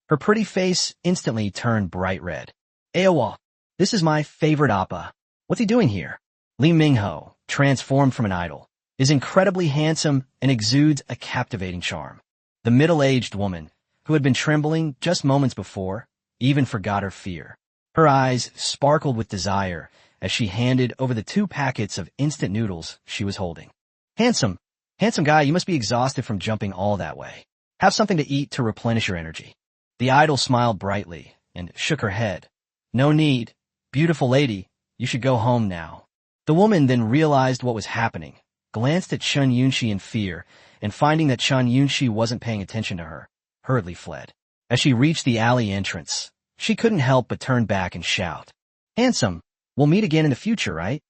Her pretty face instantly turned bright red. Aowa, this is my favorite appa. What's he doing here? Li Mingho, transformed from an idol, is incredibly handsome and exudes a captivating charm. The middle-aged woman, who had been trembling just moments before, even forgot her fear. Her eyes sparkled with desire as she handed over the 2 packets of instant noodles she was holding. Handsome guy, you must be exhausted from jumping all that way. Have something to eat to replenish your energy. The idol smiled brightly and shook her head. No need. Beautiful lady, you should go home now. The woman then realized what was happening, glanced at Chen Yunxi in fear, and finding that Chen Yunxi wasn't paying attention to her, hurriedly fled. As she reached the alley entrance, she couldn't help but turn back and shout. Handsome, we'll meet again in the future, right?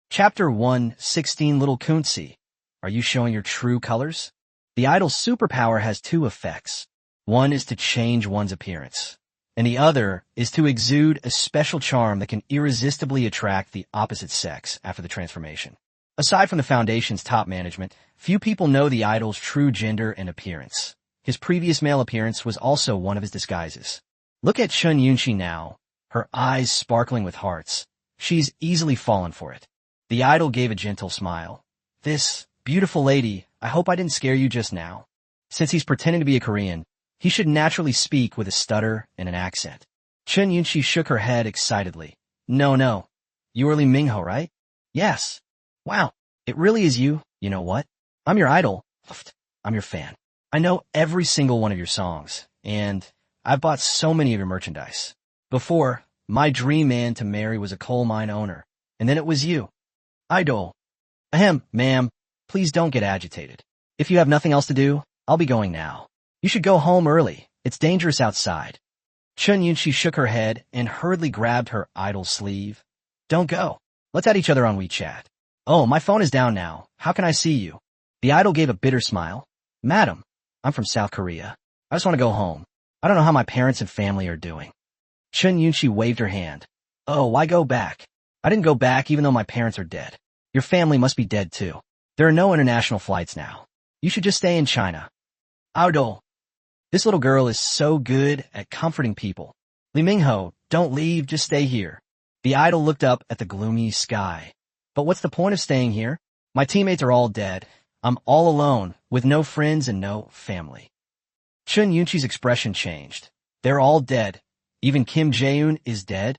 Chapter 1:16 Little Kunzi. Are you showing your true colors? The idol's superpower has 2 effects. One is to change one's appearance, and the other is to exude a special charm that can irresistibly attract the opposite sex after the transformation. Aside from the Foundation's top management, few people know the idol's true gender and appearance. His previous male appearance was also one of his disguises. Look at Chen Yunxi now, her eyes sparkling with hearts. She's easily fallen for it. The idol gave a gentle smile. This beautiful lady, I hope I didn't scare you just now. Since he's pretending to be a Korean, he should naturally speak with a stutter and an accent. Chen Yunxi shook her head excitedly. No. You are Li Mingho, right? Yes. Wow, it really is you. You know what? I'm your idol. I'm your fan. I know every single one of your songs, and I've bought so many of your merchandise. Before, my dream man to marry was a coal mine owner, and then it was you. Idol. Ahem, ma'am, please don't get agitated. If you have nothing else to do, I'll be going now. You should go home early. It's dangerous outside. Chen Yunxi shook her head and hurriedly grabbed her idol's sleeve. Don't go. Let's add each other on WeChat. Oh, my phone is down now. How can I see you? The idol gave a bitter smile. Madam, I'm from South Korea. I just want to go home. I don't know how my parents and family are doing. Chen Yunxi waved her hand. Oh, why go back? I didn't go back even though my parents are dead. Your family must be dead too. There are no international flights now. You should just stay in China. Idol. This little girl is so good at comforting people. Li Mingho, don't leave, just stay here. The idol looked up at the gloomy sky. But what's the point of staying here? My teammates are all dead. I'm all alone, with no friends and no family. Chen Yunxi's expression changed. They're all dead. Even Kim Jae-un is dead?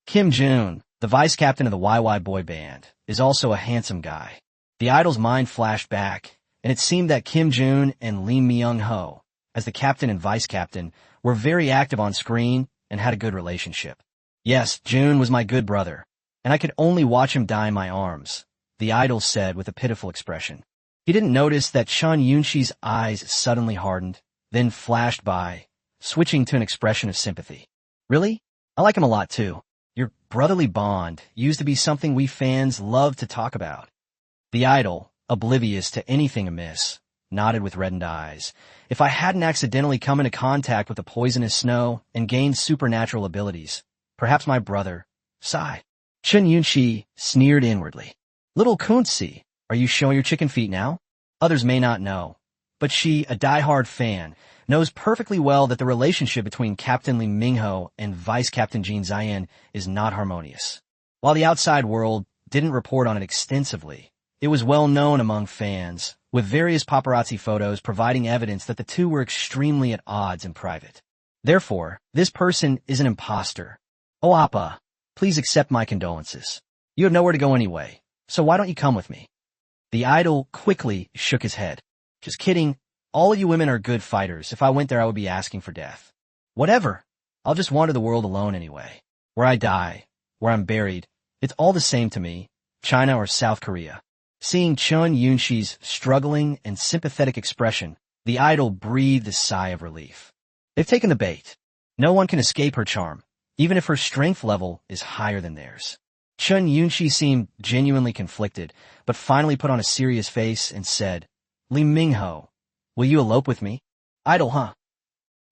Kim Jun, the vice captain of the YY boy band, is also a handsome guy. The idol's mind flashed back, and it seemed that Kim Jun and Lee Myung-ho, as the captain and vice captain, were very active on screen and had a good relationship. Yes, Jun was my good brother, and I could only watch him die in my arms, the idol said with a pitiful expression. He didn't notice that Chen Yunxi's eyes suddenly hardened, then flashed by, switching to an expression of sympathy. Really? I like him a lot too. Your brotherly bond used to be something we fans loved to talk about. The idol, oblivious to anything amiss, nodded with reddened eyes. If I hadn't accidentally come into contact with the poisonous snow and gained supernatural abilities, perhaps my brother, sighed. Chen Yunxi sneered inwardly. Little Kunzi, are you showing your chicken feet now? Others may not know, but she, a die-hard fan, knows perfectly well that the relationship between Captain Li Mingho and Vice Captain Jin Ziyan is not harmonious. While the outside world didn't report on it extensively, it was well known among fans, with various paparazzi photos providing evidence that the two were extremely at odds in private. Therefore, this person is an imposter. Oh, Appa, please accept my condolences. You have nowhere to go anyway, so why don't you come with me? The idol quickly shook his head. Just kidding. All of you women are good fighters. If I went there, I would be asking for death. Whatever. I'll just wander the world alone anyway. Where I die, where I'm buried, it's all the same to me, China or South Korea. Seeing Chun Yunshi's struggling and sympathetic expression, the idol breathed a sigh of relief. They've taken the bait. No one can escape her charm, even if her strength level is higher than theirs. Chun Yunshi seemed genuinely conflicted, but finally put on a serious face and said, Li Mingho, will you elope with me? Idol, huh?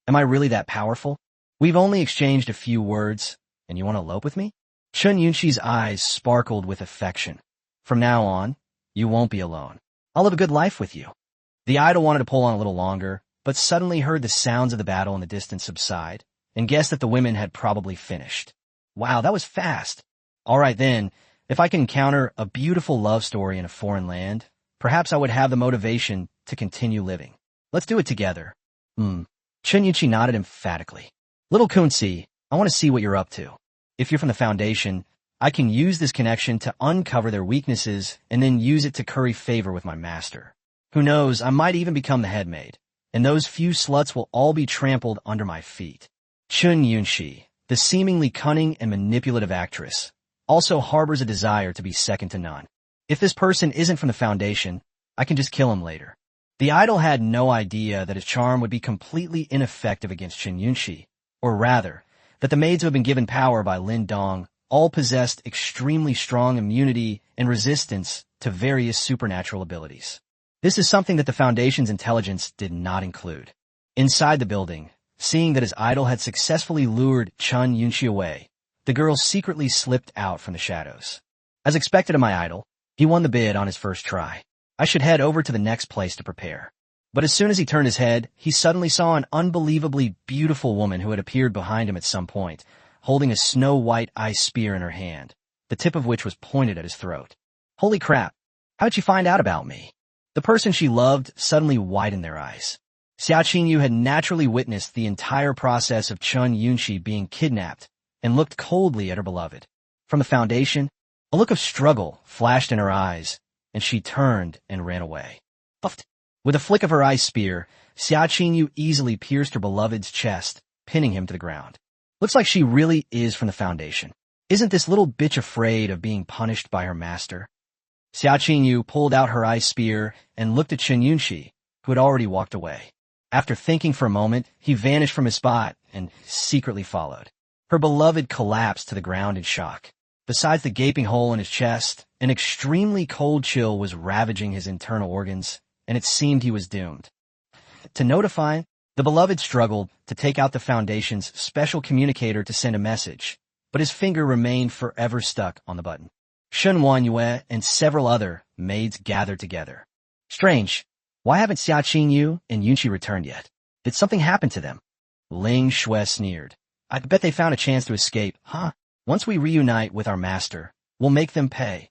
Am I really that powerful? We've only exchanged a few words, and you want to elope with me? Chun Yunshi's eyes sparkled with affection. From now on, you won't be alone. I'll live a good life with you. The idol wanted to pull on a little longer, but suddenly heard the sounds of the battle in the distance subside, and guessed that the women had probably finished. Wow, that was fast. All right then, if I can encounter a beautiful love story in a foreign land, perhaps I would have the motivation to continue living. Let's do it together. Chun Yunshi nodded emphatically. Little Kunzi, I want to see what you're up to. If you're from the Foundation, I can use this connection to uncover their weaknesses and then use it to curry favor with my master. Who knows, I might even become the head maid, and those few sluts will all be trampled under my feet. Chun Yunshi, the seemingly cunning and manipulative actress, also harbors a desire to be second to none. If this person isn't from the Foundation, I can just kill him later. The idol had no idea that his charm would be completely ineffective against Chun Yunshi, or rather, that the maids who had been given power by Lin Dong all possessed extremely strong immunity and resistance to various supernatural abilities. This is something that the Foundation's intelligence did not include. Inside the building, seeing that his idol had successfully lured Chun Yunshi away, the girl secretly slipped out from the shadows. As expected of my idol, he won the bid on his first try. I should head over to the next place to prepare. But as soon as he turned his head, he suddenly saw an unbelievably beautiful woman who had appeared behind him at some point, holding a snow-white ice spear in her hand, the tip of which was pointed at his throat. Holy crap! How'd you find out about me? The person she loved suddenly widened their eyes. Xia Qingyu had naturally witnessed the entire process of Chun Yunshi being kidnapped and looked coldly at her beloved. From the Foundation, a look of struggle flashed in her eyes, and she turned and ran away. Puffed. With a flick of her ice spear, Xia Qingyu easily pierced her beloved's chest, pinning him to the ground. Looks like she really is from the Foundation. Isn't this little bitch afraid of being punished by her master? Xia Qingyu pulled out her ice spear and looked at Chun Yunshi, who had already walked away. After thinking for a moment, he vanished from his spot and secretly followed. Her beloved collapsed to the ground in shock. Besides the gaping hole in his chest, an extremely cold chill was ravaging his internal organs, and it seemed he was doomed. To notify, the beloved struggled to take out the Foundation's special communicator to send a message, but his finger remained forever stuck on the button. Shen Wanyue and several other maids gathered together. Strange. Why haven't Xia Qingyu and Yunshi returned yet? Did something happen to them? Ling Shui sneered. I bet they found a chance to escape, huh? Once we reunite with our master, we'll make them pay.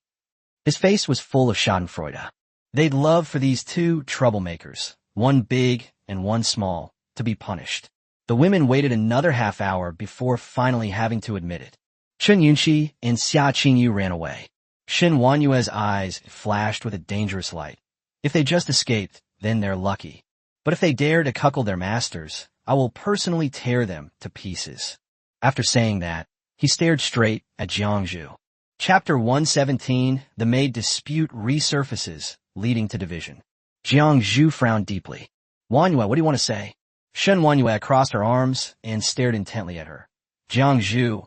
His face was full of schadenfreude. They'd love for these two troublemakers, one big and one small, to be punished. The women waited another half hour before finally having to admit it. Chun Yunshi and Xia Qingyu ran away. Shen Wanyue's eyes flashed with a dangerous light. If they just escaped, then they're lucky. But if they dare to cuckold their masters, I will personally tear them to pieces. After saying that, he stared straight at Jiangzhu. Chapter 117, The Maid Dispute Resurfaces, Leading to Division. Jiangzhu frowned deeply. Wanyue, what do you want to say? Shen Wanyue crossed her arms and stared intently at her. Jiangzhu,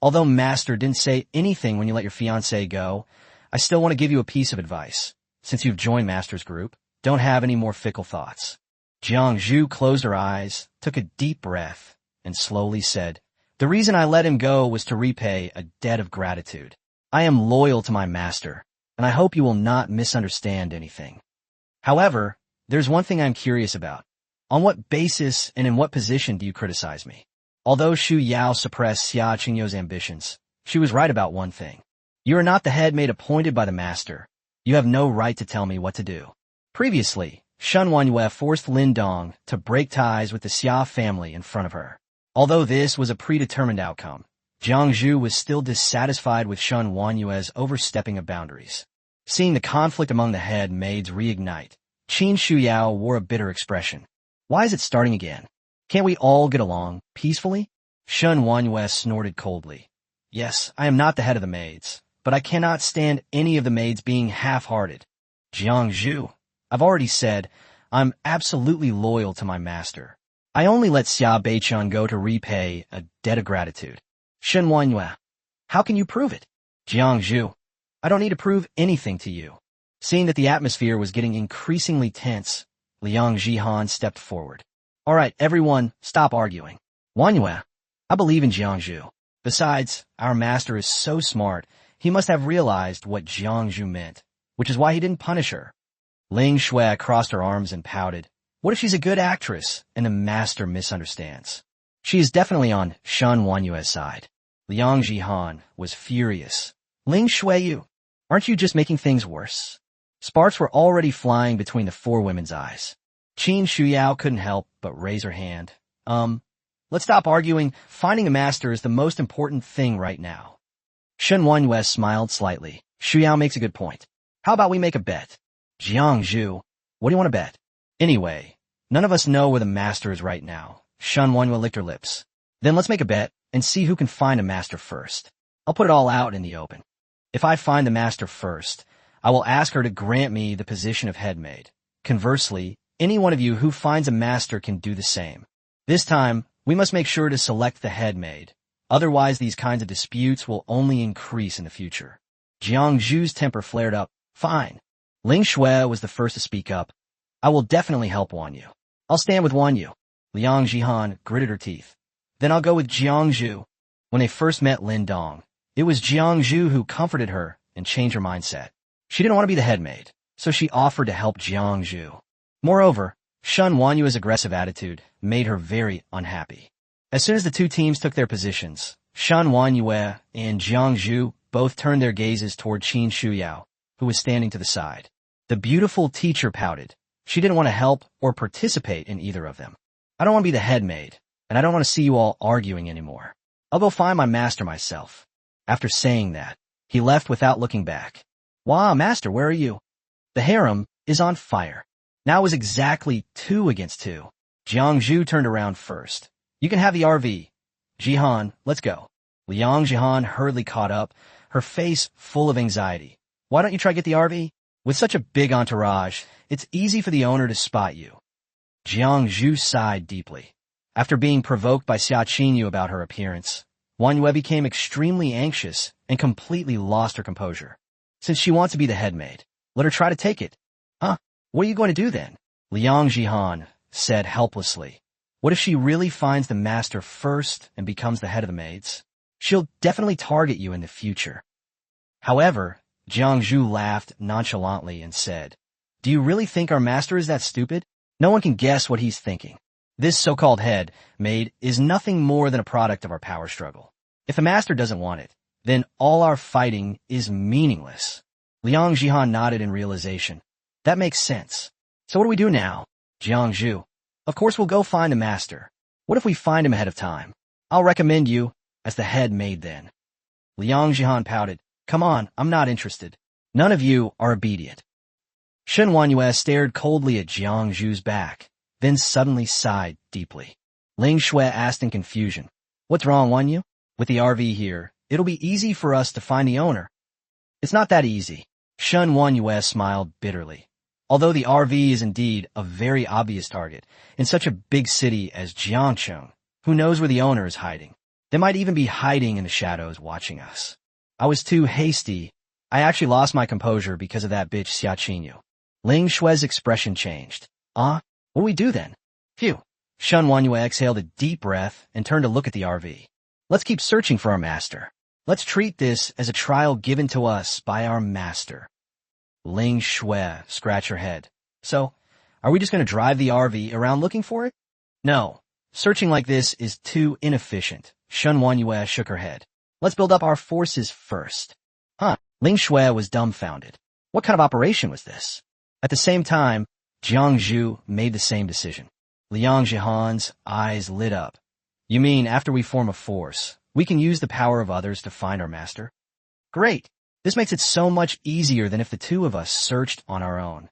although Master didn't say anything when you let your fiancée go, I still want to give you a piece of advice. Since you've joined Master's group, don't have any more fickle thoughts. Jiangzhu closed her eyes, took a deep breath, and slowly said, The reason I let him go was to repay a debt of gratitude. I am loyal to my master, and I hope you will not misunderstand anything. However, there's one thing I'm curious about. On what basis and in what position do you criticize me? Although Xu Yao suppressed Xia Qingyu's ambitions, she was right about one thing. You are not the head maid appointed by the master. You have no right to tell me what to do. Previously, Shen Wanyue forced Lin Dong to break ties with the Xia family in front of her. Although this was a predetermined outcome, Jiangzhu was still dissatisfied with Shen Wanyue's overstepping of boundaries. Seeing the conflict among the head maids reignite, Qin Shuyao wore a bitter expression. Why is it starting again? Can't we all get along peacefully? Shun Wanyue snorted coldly. Yes, I am not the head of the maids, but I cannot stand any of the maids being half-hearted. Jiang Zhu, I've already said, I'm absolutely loyal to my master. I only let Xia Beichun go to repay a debt of gratitude. Shun Wanyue, how can you prove it? Jiang Zhu, I don't need to prove anything to you. Seeing that the atmosphere was getting increasingly tense, Liang Jihan stepped forward. All right, everyone, stop arguing. Wanyue, I believe in Jiang Zhu. Besides, our master is so smart, he must have realized what Jiang Zhu meant, which is why he didn't punish her. Ling Shui crossed her arms and pouted. What if she's a good actress and the master misunderstands? She is definitely on Shun Wanyue's side. Liang Jihan was furious. Ling Shui, aren't you just making things worse? Sparks were already flying between the four women's eyes. Qin Shuyao couldn't help but raise her hand. Let's stop arguing. Finding a master is the most important thing right now. Shun Wanyue smiled slightly. Shuyao makes a good point. How about we make a bet? Jiang Zhu, what do you want to bet? Anyway, none of us know where the master is right now. Shun Wanyue licked her lips. Then let's make a bet and see who can find a master first. I'll put it all out in the open. If I find the master first, I will ask her to grant me the position of headmaid. Conversely, any one of you who finds a master can do the same. This time, we must make sure to select the headmaid. Otherwise, these kinds of disputes will only increase in the future. Jiang Zhu's temper flared up. Fine. Ling Shui was the first to speak up. I will definitely help Wanyu. I'll stand with Wanyu. Liang Jihan gritted her teeth. Then I'll go with Jiang Zhu. When they first met Lin Dong, it was Jiang Zhu who comforted her and changed her mindset. She didn't want to be the headmaid, so she offered to help Jiang Zhu. Moreover, Shun Wanyue's aggressive attitude made her very unhappy. As soon as the two teams took their positions, Shun Wanyue and Jiang Zhu both turned their gazes toward Qin Shuyao, who was standing to the side. The beautiful teacher pouted. She didn't want to help or participate in either of them. I don't want to be the headmaid, and I don't want to see you all arguing anymore. I'll go find my master myself. After saying that, he left without looking back. Wow, master, where are you? The harem is on fire. Now it was exactly 2 against 2. Jiang Zhu turned around first. You can have the RV. Jihan, let's go. Liang Jihan hurriedly caught up, her face full of anxiety. Why don't you try get the RV? With such a big entourage, it's easy for the owner to spot you. Jiang Zhu sighed deeply. After being provoked by Xia Qinyu about her appearance, Wanyue became extremely anxious and completely lost her composure. Since she wants to be the headmaid, let her try to take it. Huh? What are you going to do then? Liang Jihan said helplessly. What if she really finds the master first and becomes the head of the maids? She'll definitely target you in the future. However, Jiang Zhu laughed nonchalantly and said, Do you really think our master is that stupid? No one can guess what he's thinking. This so-called head maid is nothing more than a product of our power struggle. If the master doesn't want it, then all our fighting is meaningless. Liang Jihan nodded in realization. That makes sense. So what do we do now? Jiang Zhu. Of course we'll go find the master. What if we find him ahead of time? I'll recommend you as the head maid then. Liang Jihan pouted. Come on, I'm not interested. None of you are obedient. Shun Wanyue stared coldly at Jiang Zhu's back, then suddenly sighed deeply. Ling Shui asked in confusion. What's wrong, Wanyu? With the RV here, it'll be easy for us to find the owner. It's not that easy. Shun Wanyue smiled bitterly. Although the RV is indeed a very obvious target, in such a big city as Jiangcheng, who knows where the owner is hiding? They might even be hiding in the shadows watching us. I was too hasty. I actually lost my composure because of that bitch Xia Qinyu. Ling Shui's expression changed. What do we do then? Phew. Shun Wanyue exhaled a deep breath and turned to look at the RV. Let's keep searching for our master. Let's treat this as a trial given to us by our master. Ling Shui scratched her head. So, are we just going to drive the RV around looking for it? No. Searching like this is too inefficient. Shun Wanyue shook her head. Let's build up our forces first. Ling Shui was dumbfounded. What kind of operation was this? At the same time, Jiang Zhu made the same decision. Liang Jihan's eyes lit up. You mean after we form a force, we can use the power of others to find our master? Great. This makes it so much easier than if the two of us searched on our own.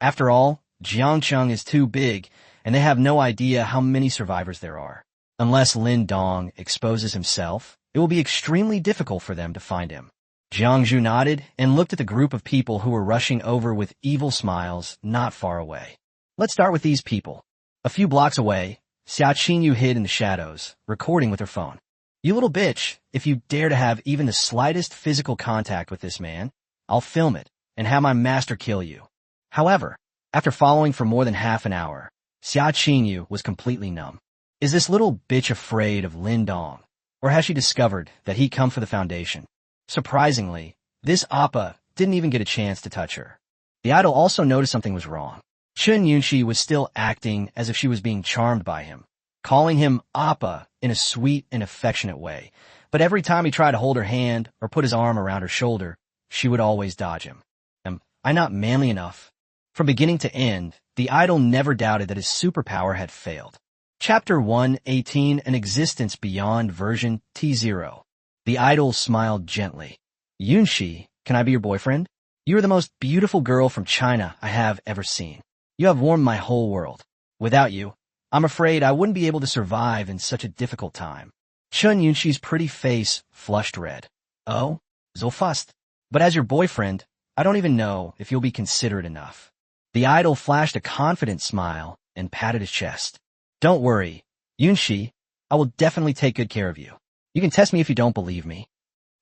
After all, Jiangcheng is too big, and they have no idea how many survivors there are. Unless Lin Dong exposes himself, it will be extremely difficult for them to find him. Jiangzhu nodded and looked at the group of people who were rushing over with evil smiles not far away. Let's start with these people. A few blocks away, Xia Qinyu hid in the shadows, recording with her phone. You little bitch, if you dare to have even the slightest physical contact with this man, I'll film it and have my master kill you. However, after following for more than half an hour, Xia Qinyu was completely numb. Is this little bitch afraid of Lin Dong, or has she discovered that he come for the foundation? Surprisingly, this Appa didn't even get a chance to touch her. The idol also noticed something was wrong. Chen Yunxi was still acting as if she was being charmed by him, calling him Appa in a sweet and affectionate way, but every time he tried to hold her hand or put his arm around her shoulder, she would always dodge him. Am I not manly enough? From beginning to end, the idol never doubted that his superpower had failed. Chapter 118, An Existence Beyond Version T0. The idol smiled gently. Yunxi, can I be your boyfriend? You are the most beautiful girl from China I have ever seen. You have warmed my whole world. Without you, I'm afraid I wouldn't be able to survive in such a difficult time. Chen Yunxi's pretty face flushed red. Oh, so fast. But as your boyfriend, I don't even know if you'll be considerate enough. The idol flashed a confident smile and patted his chest. Don't worry, Yunxi, I will definitely take good care of you. You can test me if you don't believe me.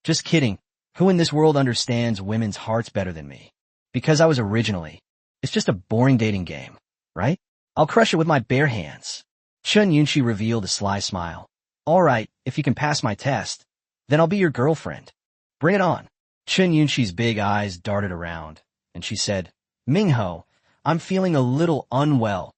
Just kidding. Who in this world understands women's hearts better than me? Because I was originally. It's just a boring dating game, right? I'll crush it with my bare hands. Chen Yunxi revealed a sly smile. All right, if you can pass my test, then I'll be your girlfriend. Bring it on. Chen Yunxi's big eyes darted around, and she said, Mingho, I'm feeling a little unwell.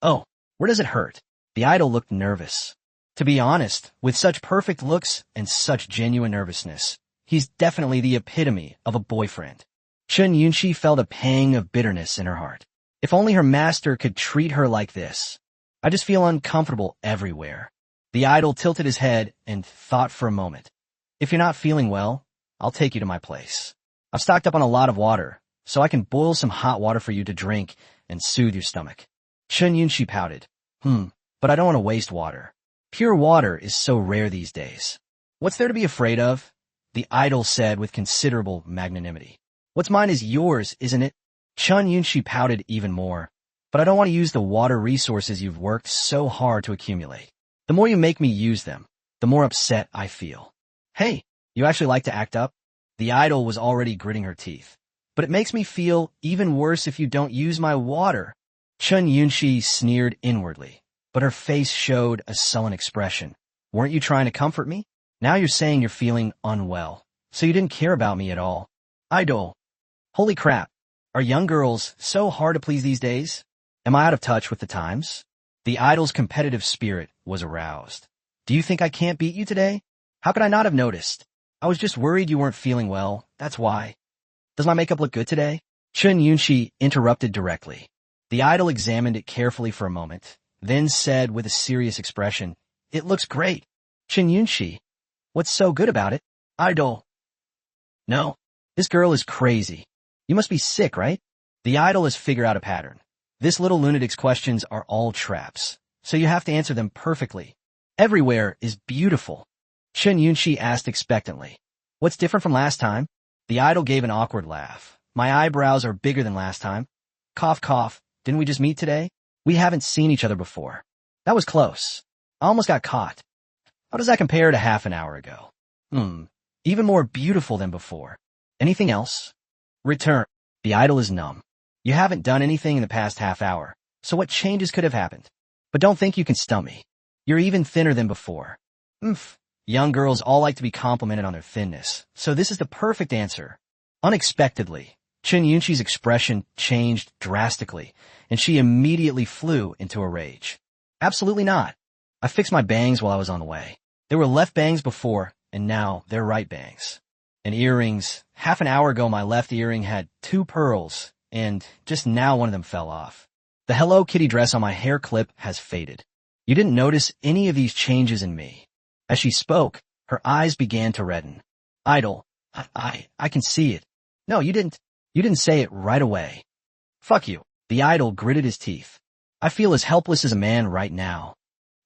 Oh, where does it hurt? The idol looked nervous. To be honest, with such perfect looks and such genuine nervousness, he's definitely the epitome of a boyfriend. Chen Yunxi felt a pang of bitterness in her heart. If only her master could treat her like this. I just feel uncomfortable everywhere. The idol tilted his head and thought for a moment. If you're not feeling well, I'll take you to my place. I've stocked up on a lot of water, so I can boil some hot water for you to drink and soothe your stomach. Chen Yunxi pouted. But I don't want to waste water. Pure water is so rare these days. What's there to be afraid of? The idol said with considerable magnanimity. What's mine is yours, isn't it? Chen Yunxi pouted even more. But I don't want to use the water resources you've worked so hard to accumulate. The more you make me use them, the more upset I feel. Hey, you actually like to act up? The idol was already gritting her teeth. But it makes me feel even worse if you don't use my water. Chen Yunxi sneered inwardly, but her face showed a sullen expression. Weren't you trying to comfort me? Now you're saying you're feeling unwell, so you didn't care about me at all. Idol. Holy crap. Are young girls so hard to please these days? Am I out of touch with the times? The idol's competitive spirit was aroused. Do you think I can't beat you today? How could I not have noticed? I was just worried you weren't feeling well, that's why. Does my makeup look good today? Chen Yunxi interrupted directly. The idol examined it carefully for a moment, then said with a serious expression, It looks great. Chen Yunxi, what's so good about it? Idol. No, this girl is crazy. You must be sick, right? The idol has figured out a pattern. This little lunatic's questions are all traps, so you have to answer them perfectly. Everywhere is beautiful. Chen Yunxi asked expectantly. What's different from last time? The idol gave an awkward laugh. My eyebrows are bigger than last time. Cough, cough. Didn't we just meet today? We haven't seen each other before. That was close. I almost got caught. How does that compare to half an hour ago? Even more beautiful than before. Anything else? Return. The idol is numb. You haven't done anything in the past half hour, so what changes could have happened? But don't think you can stump me. You're even thinner than before. Young girls all like to be complimented on their thinness, so this is the perfect answer. Unexpectedly, Chen Yunxi's expression changed drastically, and she immediately flew into a rage. Absolutely not. I fixed my bangs while I was on the way. They were left bangs before, and now they're right bangs. And earrings. Half an hour ago my left earring had 2 pearls, and just now one of them fell off. The Hello Kitty dress on my hair clip has faded. You didn't notice any of these changes in me. As she spoke, her eyes began to redden. Idol, I can see it. No, you didn't. You didn't say it right away. Fuck you. The idol gritted his teeth. I feel as helpless as a man right now.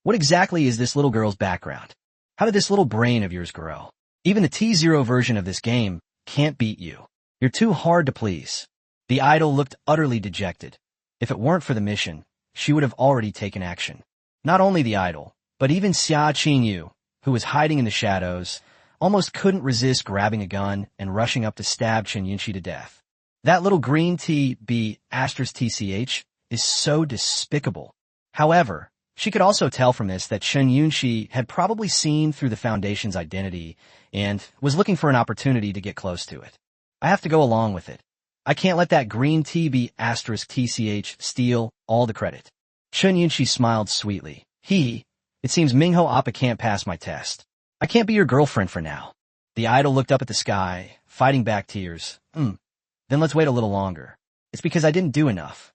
What exactly is this little girl's background? How did this little brain of yours grow? Even the T0 version of this game can't beat you. You're too hard to please. The idol looked utterly dejected. If it weren't for the mission, she would have already taken action. Not only the idol, but even Xia Qingyu, who was hiding in the shadows, almost couldn't resist grabbing a gun and rushing up to stab Chen Yunxi to death. That little green TB *TCH is so despicable. However, she could also tell from this that Chen Yunxi had probably seen through the Foundation's identity and was looking for an opportunity to get close to it. I have to go along with it. I can't let that green TB *TCH steal all the credit. Chen Yunxi smiled sweetly. It seems Mingho Appa can't pass my test. I can't be your girlfriend for now. The idol looked up at the sky, fighting back tears. Then let's wait a little longer. It's because I didn't do enough.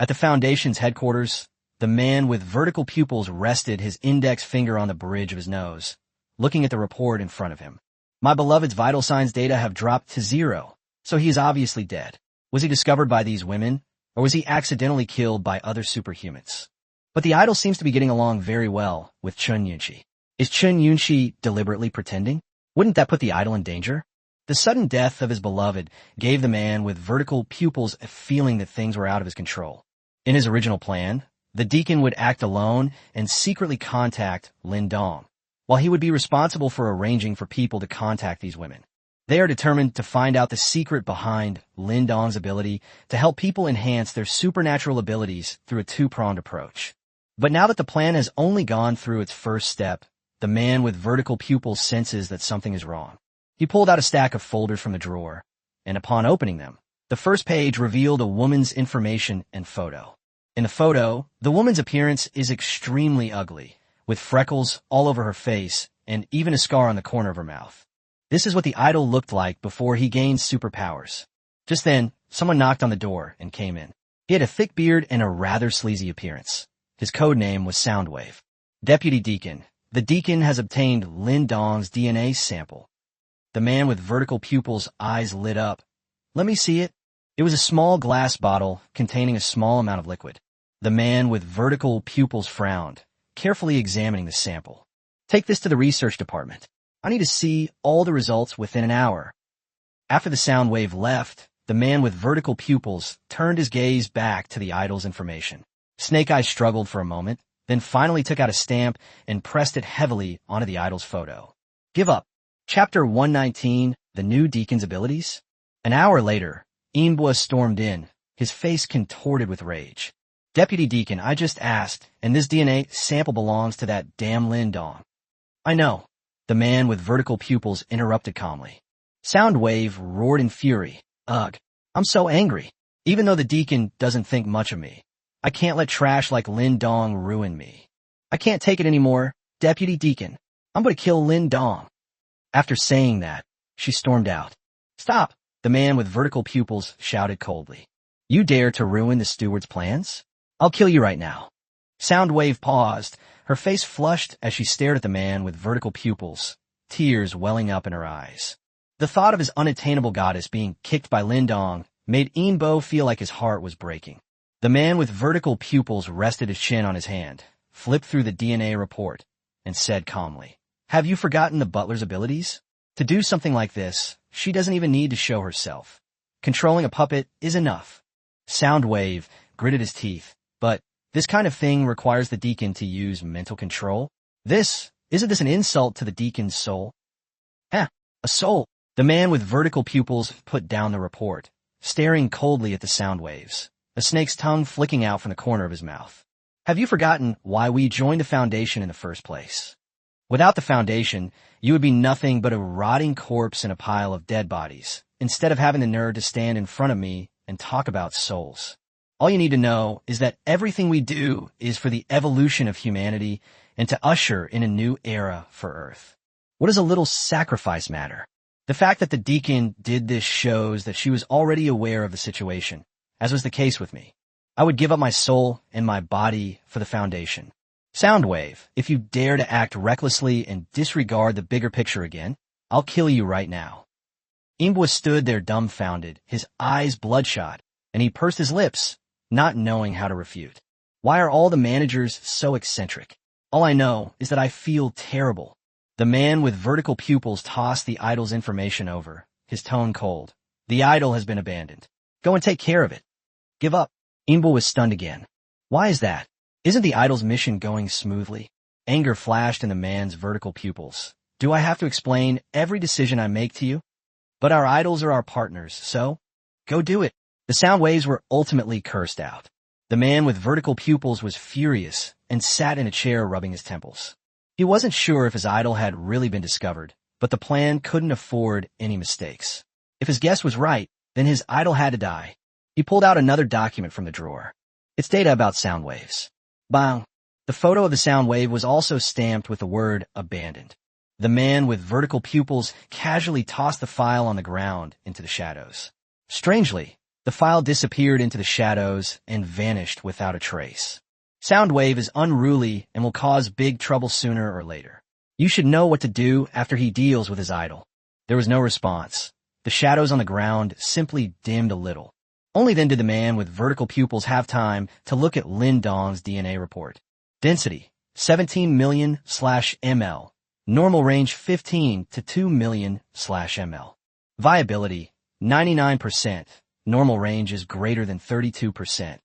At the Foundation's headquarters, the man with vertical pupils rested his index finger on the bridge of his nose, looking at the report in front of him. My beloved's vital signs data have dropped to 0, so he is obviously dead. Was he discovered by these women, or was he accidentally killed by other superhumans? But the idol seems to be getting along very well with Chen Yunxi. Is Chen Yunxi deliberately pretending? Wouldn't that put the idol in danger? The sudden death of his beloved gave the man with vertical pupils a feeling that things were out of his control. In his original plan, the deacon would act alone and secretly contact Lin Dong, while he would be responsible for arranging for people to contact these women. They are determined to find out the secret behind Lin Dong's ability to help people enhance their supernatural abilities through a two-pronged approach. But now that the plan has only gone through its first step, the man with vertical pupils senses that something is wrong. He pulled out a stack of folders from the drawer, and upon opening them, the first page revealed a woman's information and photo. In the photo, the woman's appearance is extremely ugly, with freckles all over her face and even a scar on the corner of her mouth. This is what the idol looked like before he gained superpowers. Just then, someone knocked on the door and came in. He had a thick beard and a rather sleazy appearance. His code name was Soundwave. Deputy Deacon. The deacon has obtained Lin Dong's DNA sample. The man with vertical pupils' eyes lit up. Let me see it. It was a small glass bottle containing a small amount of liquid. The man with vertical pupils frowned, carefully examining the sample. Take this to the research department. I need to see all the results within an hour. After the sound wave left, the man with vertical pupils turned his gaze back to the idol's information. Snake Eyes struggled for a moment, then finally took out a stamp and pressed it heavily onto the idol's photo. Give up. Chapter 119, The New Deacon's Abilities. An hour later, Manhwa stormed in, his face contorted with rage. Deputy Deacon, I just asked, and this DNA sample belongs to that damn Lin Dong. I know. The man with vertical pupils interrupted calmly. Soundwave roared in fury. Ugh, I'm so angry. Even though the deacon doesn't think much of me, I can't let trash like Lin Dong ruin me. I can't take it anymore. Deputy Deacon, I'm going to kill Lin Dong. After saying that, she stormed out. Stop, the man with vertical pupils shouted coldly. You dare to ruin the steward's plans? I'll kill you right now. Soundwave paused, her face flushed as she stared at the man with vertical pupils, tears welling up in her eyes. The thought of his unattainable goddess being kicked by Lin Dong made Manhwa feel like his heart was breaking. The man with vertical pupils rested his chin on his hand, flipped through the DNA report, and said calmly, Have you forgotten the butler's abilities? To do something like this, she doesn't even need to show herself. Controlling a puppet is enough. Soundwave gritted his teeth, but this kind of thing requires the deacon to use mental control? Isn't this an insult to the deacon's soul? A soul. The man with vertical pupils put down the report, staring coldly at the sound waves, a snake's tongue flicking out from the corner of his mouth. Have you forgotten why we joined the Foundation in the first place? Without the Foundation, you would be nothing but a rotting corpse in a pile of dead bodies, instead of having the nerve to stand in front of me and talk about souls. All you need to know is that everything we do is for the evolution of humanity and to usher in a new era for Earth. What does a little sacrifice matter? The fact that the deacon did this shows that she was already aware of the situation, as was the case with me. I would give up my soul and my body for the Foundation. Soundwave, if you dare to act recklessly and disregard the bigger picture again, I'll kill you right now. Manhwa stood there dumbfounded, his eyes bloodshot, and he pursed his lips, not knowing how to refute. Why are all the managers so eccentric? All I know is that I feel terrible. The man with vertical pupils tossed the idol's information over, his tone cold. The idol has been abandoned. Go and take care of it. Give up. Inbo was stunned again. Why is that? Isn't the idol's mission going smoothly? Anger flashed in the man's vertical pupils. Do I have to explain every decision I make to you? But our idols are our partners, so go do it. The sound waves were ultimately cursed out. The man with vertical pupils was furious and sat in a chair rubbing his temples. He wasn't sure if his idol had really been discovered, but the plan couldn't afford any mistakes. If his guess was right, then his idol had to die. He pulled out another document from the drawer. It's data about sound waves. Bang! The photo of the sound wave was also stamped with the word abandoned. The man with vertical pupils casually tossed the file on the ground into the shadows. Strangely, the file disappeared into the shadows and vanished without a trace. Soundwave is unruly and will cause big trouble sooner or later. You should know what to do after he deals with his idol. There was no response. The shadows on the ground simply dimmed a little. Only then did the man with vertical pupils have time to look at Lin Dong's DNA report. Density, 17 million/ml. Normal range 15 to 2 million/ml. Viability, 99%. Normal range is greater than 32%.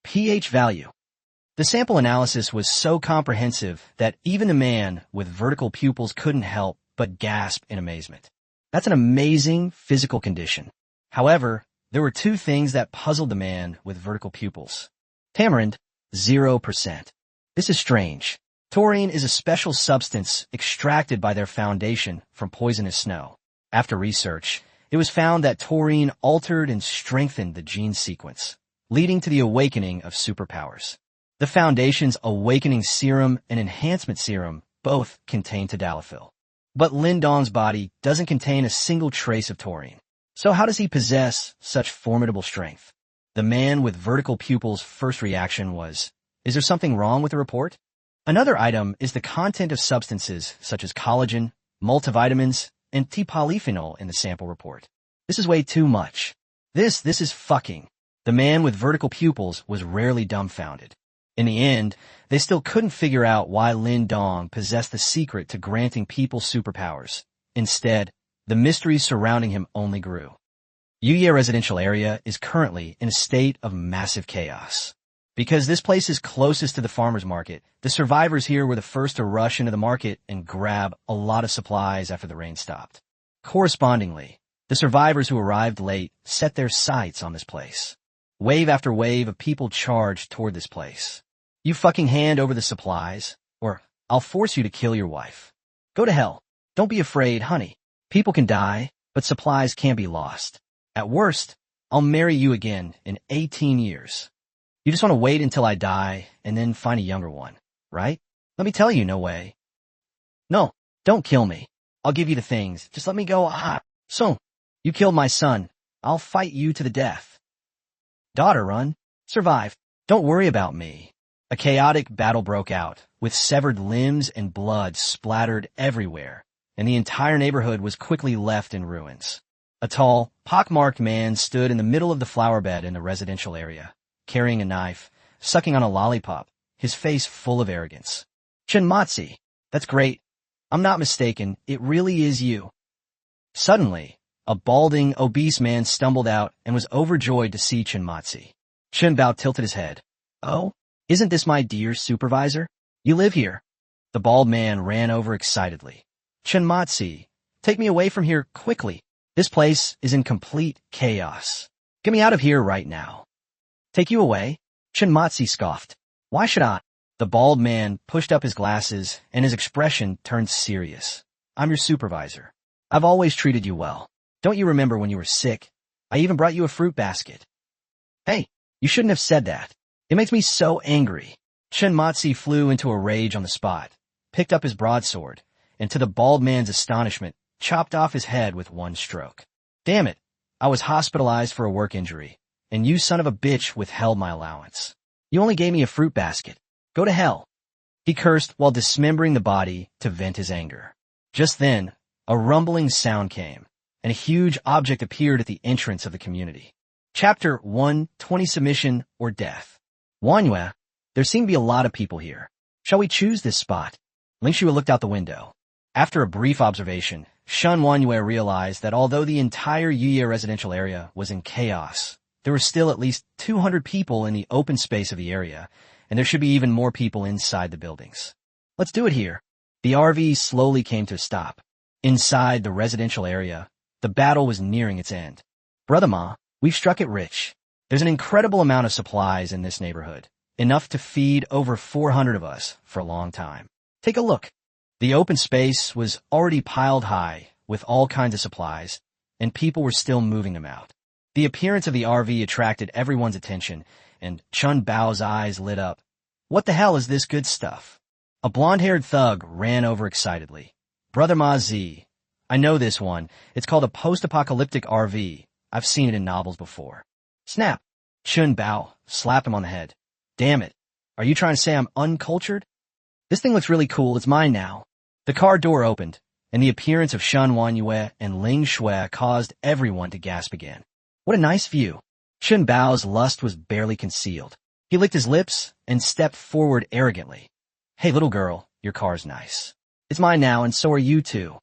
pH value. The sample analysis was so comprehensive that even the man with vertical pupils couldn't help but gasp in amazement. That's an amazing physical condition. However, there were two things that puzzled the man with vertical pupils. Tamarind, 0%. This is strange. Taurine is a special substance extracted by their foundation from poisonous snow. After research, it was found that taurine altered and strengthened the gene sequence, leading to the awakening of superpowers. The Foundation's Awakening Serum and Enhancement Serum both contain tadalafil. But Lin Dong's body doesn't contain a single trace of taurine. So how does he possess such formidable strength? The man with vertical pupils' first reaction was, is there something wrong with the report? Another item is the content of substances such as collagen, multivitamins, and T-polyphenol in the sample report. This is way too much. This is fucking. The man with vertical pupils was rarely dumbfounded. In the end, they still couldn't figure out why Lin Dong possessed the secret to granting people superpowers. Instead, the mysteries surrounding him only grew. Yuye residential area is currently in a state of massive chaos. Because this place is closest to the farmer's market, the survivors here were the first to rush into the market and grab a lot of supplies after the rain stopped. Correspondingly, the survivors who arrived late set their sights on this place. Wave after wave of people charged toward this place. You fucking hand over the supplies, or I'll force you to kill your wife. Go to hell. Don't be afraid, honey. People can die, but supplies can't be lost. At worst, I'll marry you again in 18 years. You just want to wait until I die and then find a younger one, right? Let me tell you, no way. No, don't kill me. I'll give you the things. Just let me go. So, you killed my son. I'll fight you to the death. Daughter, run. Survive. Don't worry about me. A chaotic battle broke out, with severed limbs and blood splattered everywhere, and the entire neighborhood was quickly left in ruins. A tall, pockmarked man stood in the middle of the flower bed in the residential area, carrying a knife, sucking on a lollipop, his face full of arrogance. Chinmatsi, that's great. I'm not mistaken, it really is you. Suddenly, a balding, obese man stumbled out and was overjoyed to see Chinmatsi. Chinbao tilted his head. Oh, isn't this my dear supervisor? You live here. The bald man ran over excitedly. Chinmatsi, take me away from here quickly. This place is in complete chaos. Get me out of here right now. Take you away? Chinmatsi scoffed. Why should I? The bald man pushed up his glasses and his expression turned serious. I'm your supervisor. I've always treated you well. Don't you remember when you were sick? I even brought you a fruit basket. Hey, you shouldn't have said that. It makes me so angry. Chinmatsi flew into a rage on the spot, picked up his broadsword, and to the bald man's astonishment, chopped off his head with one stroke. Damn it, I was hospitalized for a work injury, and you son of a bitch withheld my allowance. You only gave me a fruit basket. Go to hell. He cursed while dismembering the body to vent his anger. Just then, a rumbling sound came, and a huge object appeared at the entrance of the community. Chapter 1, 20 Submission or Death. Manhwa, there seem to be a lot of people here. Shall we choose this spot? Ling Shua looked out the window. After a brief observation, Shun Manhwa realized that although the entire Yuya residential area was in chaos, there were still at least 200 people in the open space of the area, and there should be even more people inside the buildings. Let's do it here. The RV slowly came to a stop. Inside the residential area, the battle was nearing its end. Brother Ma, we've struck it rich. There's an incredible amount of supplies in this neighborhood, enough to feed over 400 of us for a long time. Take a look. The open space was already piled high with all kinds of supplies, and people were still moving them out. The appearance of the RV attracted everyone's attention, and Chun Bao's eyes lit up. What the hell is this good stuff? A blonde-haired thug ran over excitedly. Brother Ma Z, I know this one. It's called a post-apocalyptic RV. I've seen it in novels before. Snap! Chun Bao slapped him on the head. Damn it. Are you trying to say I'm uncultured? This thing looks really cool. It's mine now. The car door opened, and the appearance of Shun Wanyue and Ling Shue caused everyone to gasp again. What a nice view. Chun Bao's lust was barely concealed. He licked his lips and stepped forward arrogantly. Hey, little girl, your car's nice. It's mine now, and so are you too.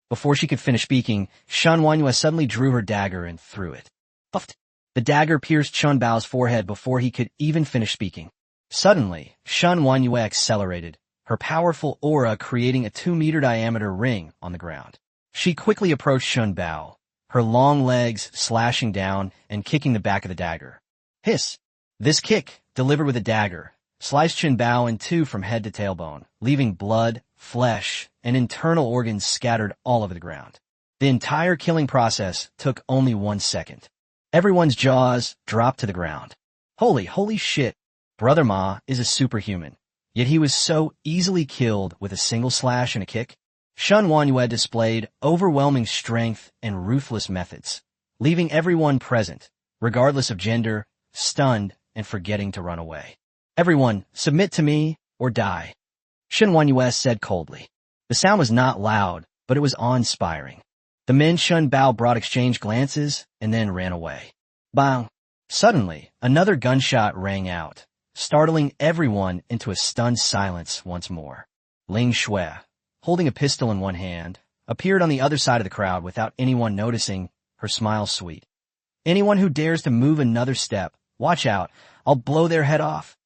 Before she could finish speaking, Shun Wanyue suddenly drew her dagger and threw it. Puffed. The dagger pierced Chun Bao's forehead before he could even finish speaking. Suddenly, Shun Wanyue accelerated, her powerful aura creating a 2-meter diameter ring on the ground. She quickly approached Shun Bao, her long legs slashing down and kicking the back of the dagger. Hiss! This kick, delivered with a dagger, sliced Chun Bao in two from head to tailbone, leaving blood, flesh, and internal organs scattered all over the ground. The entire killing process took only 1 second. Everyone's jaws dropped to the ground. Holy shit! Brother Ma is a superhuman. Yet he was so easily killed with a single slash and a kick. Shun Wanyue displayed overwhelming strength and ruthless methods, leaving everyone present, regardless of gender, stunned and forgetting to run away. Everyone, submit to me or die. Shun Wanyue said coldly. The sound was not loud, but it was awe-inspiring. The men Shun Bao brought exchanged glances and then ran away. Bang! Suddenly, another gunshot rang out, startling everyone into a stunned silence once more. Ling Shue, holding a pistol in one hand, appeared on the other side of the crowd without anyone noticing, her smile sweet. Anyone who dares to move another step, watch out, I'll blow their head off.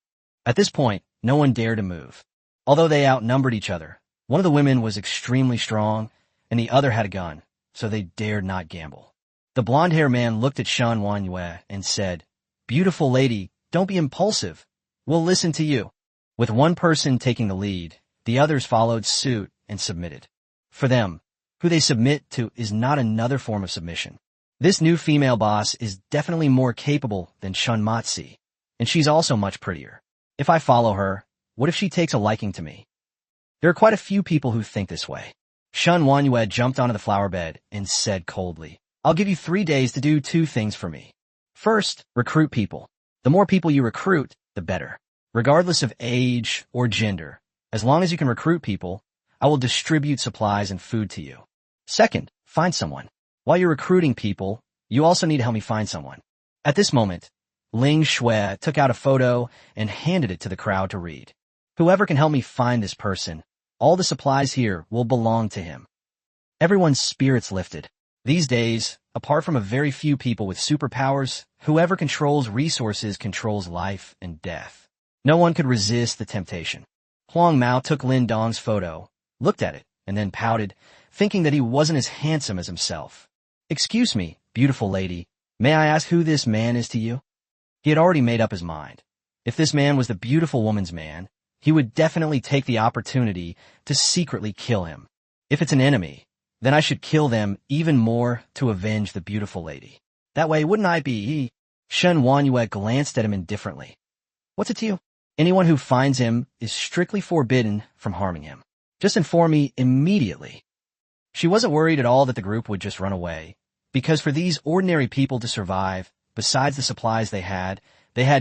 At this point, no one dared to move. Although they outnumbered each other, one of the women was extremely strong, and the other had a gun, so they dared not gamble. The blonde-haired man looked at Shun Wanyue and said, Beautiful lady, don't be impulsive. We'll listen to you. With one person taking the lead, the others followed suit and submitted. For them, who they submit to is not another form of submission. This new female boss is definitely more capable than Shun Matsi, and she's also much prettier. If I follow her, what if she takes a liking to me? There are quite a few people who think this way. Shun Wanyue jumped onto the flower bed and said coldly, I'll give you 3 days to do 2 things for me. First, recruit people. The more people you recruit, the better. Regardless of age or gender, as long as you can recruit people, I will distribute supplies and food to you. Second, find someone. While you're recruiting people, you also need to help me find someone. At this moment, Ling Shue took out a photo and handed it to the crowd to read. Whoever can help me find this person, all the supplies here will belong to him. Everyone's spirits lifted. These days, apart from a very few people with superpowers, whoever controls resources controls life and death. No one could resist the temptation. Huang Mao took Lin Dong's photo, looked at it, and then pouted, thinking that he wasn't as handsome as himself. Excuse me, beautiful lady, may I ask who this man is to you? He had already made up his mind. If this man was the beautiful woman's man, he would definitely take the opportunity to secretly kill him. If it's an enemy, then I should kill them even more to avenge the beautiful lady. That way, wouldn't I be? Shun Wanyue glanced at him indifferently. What's it to you? Anyone who finds him is strictly forbidden from harming him. Just inform me immediately. She wasn't worried at all that the group would just run away, because for these ordinary people to survive, besides the supplies they had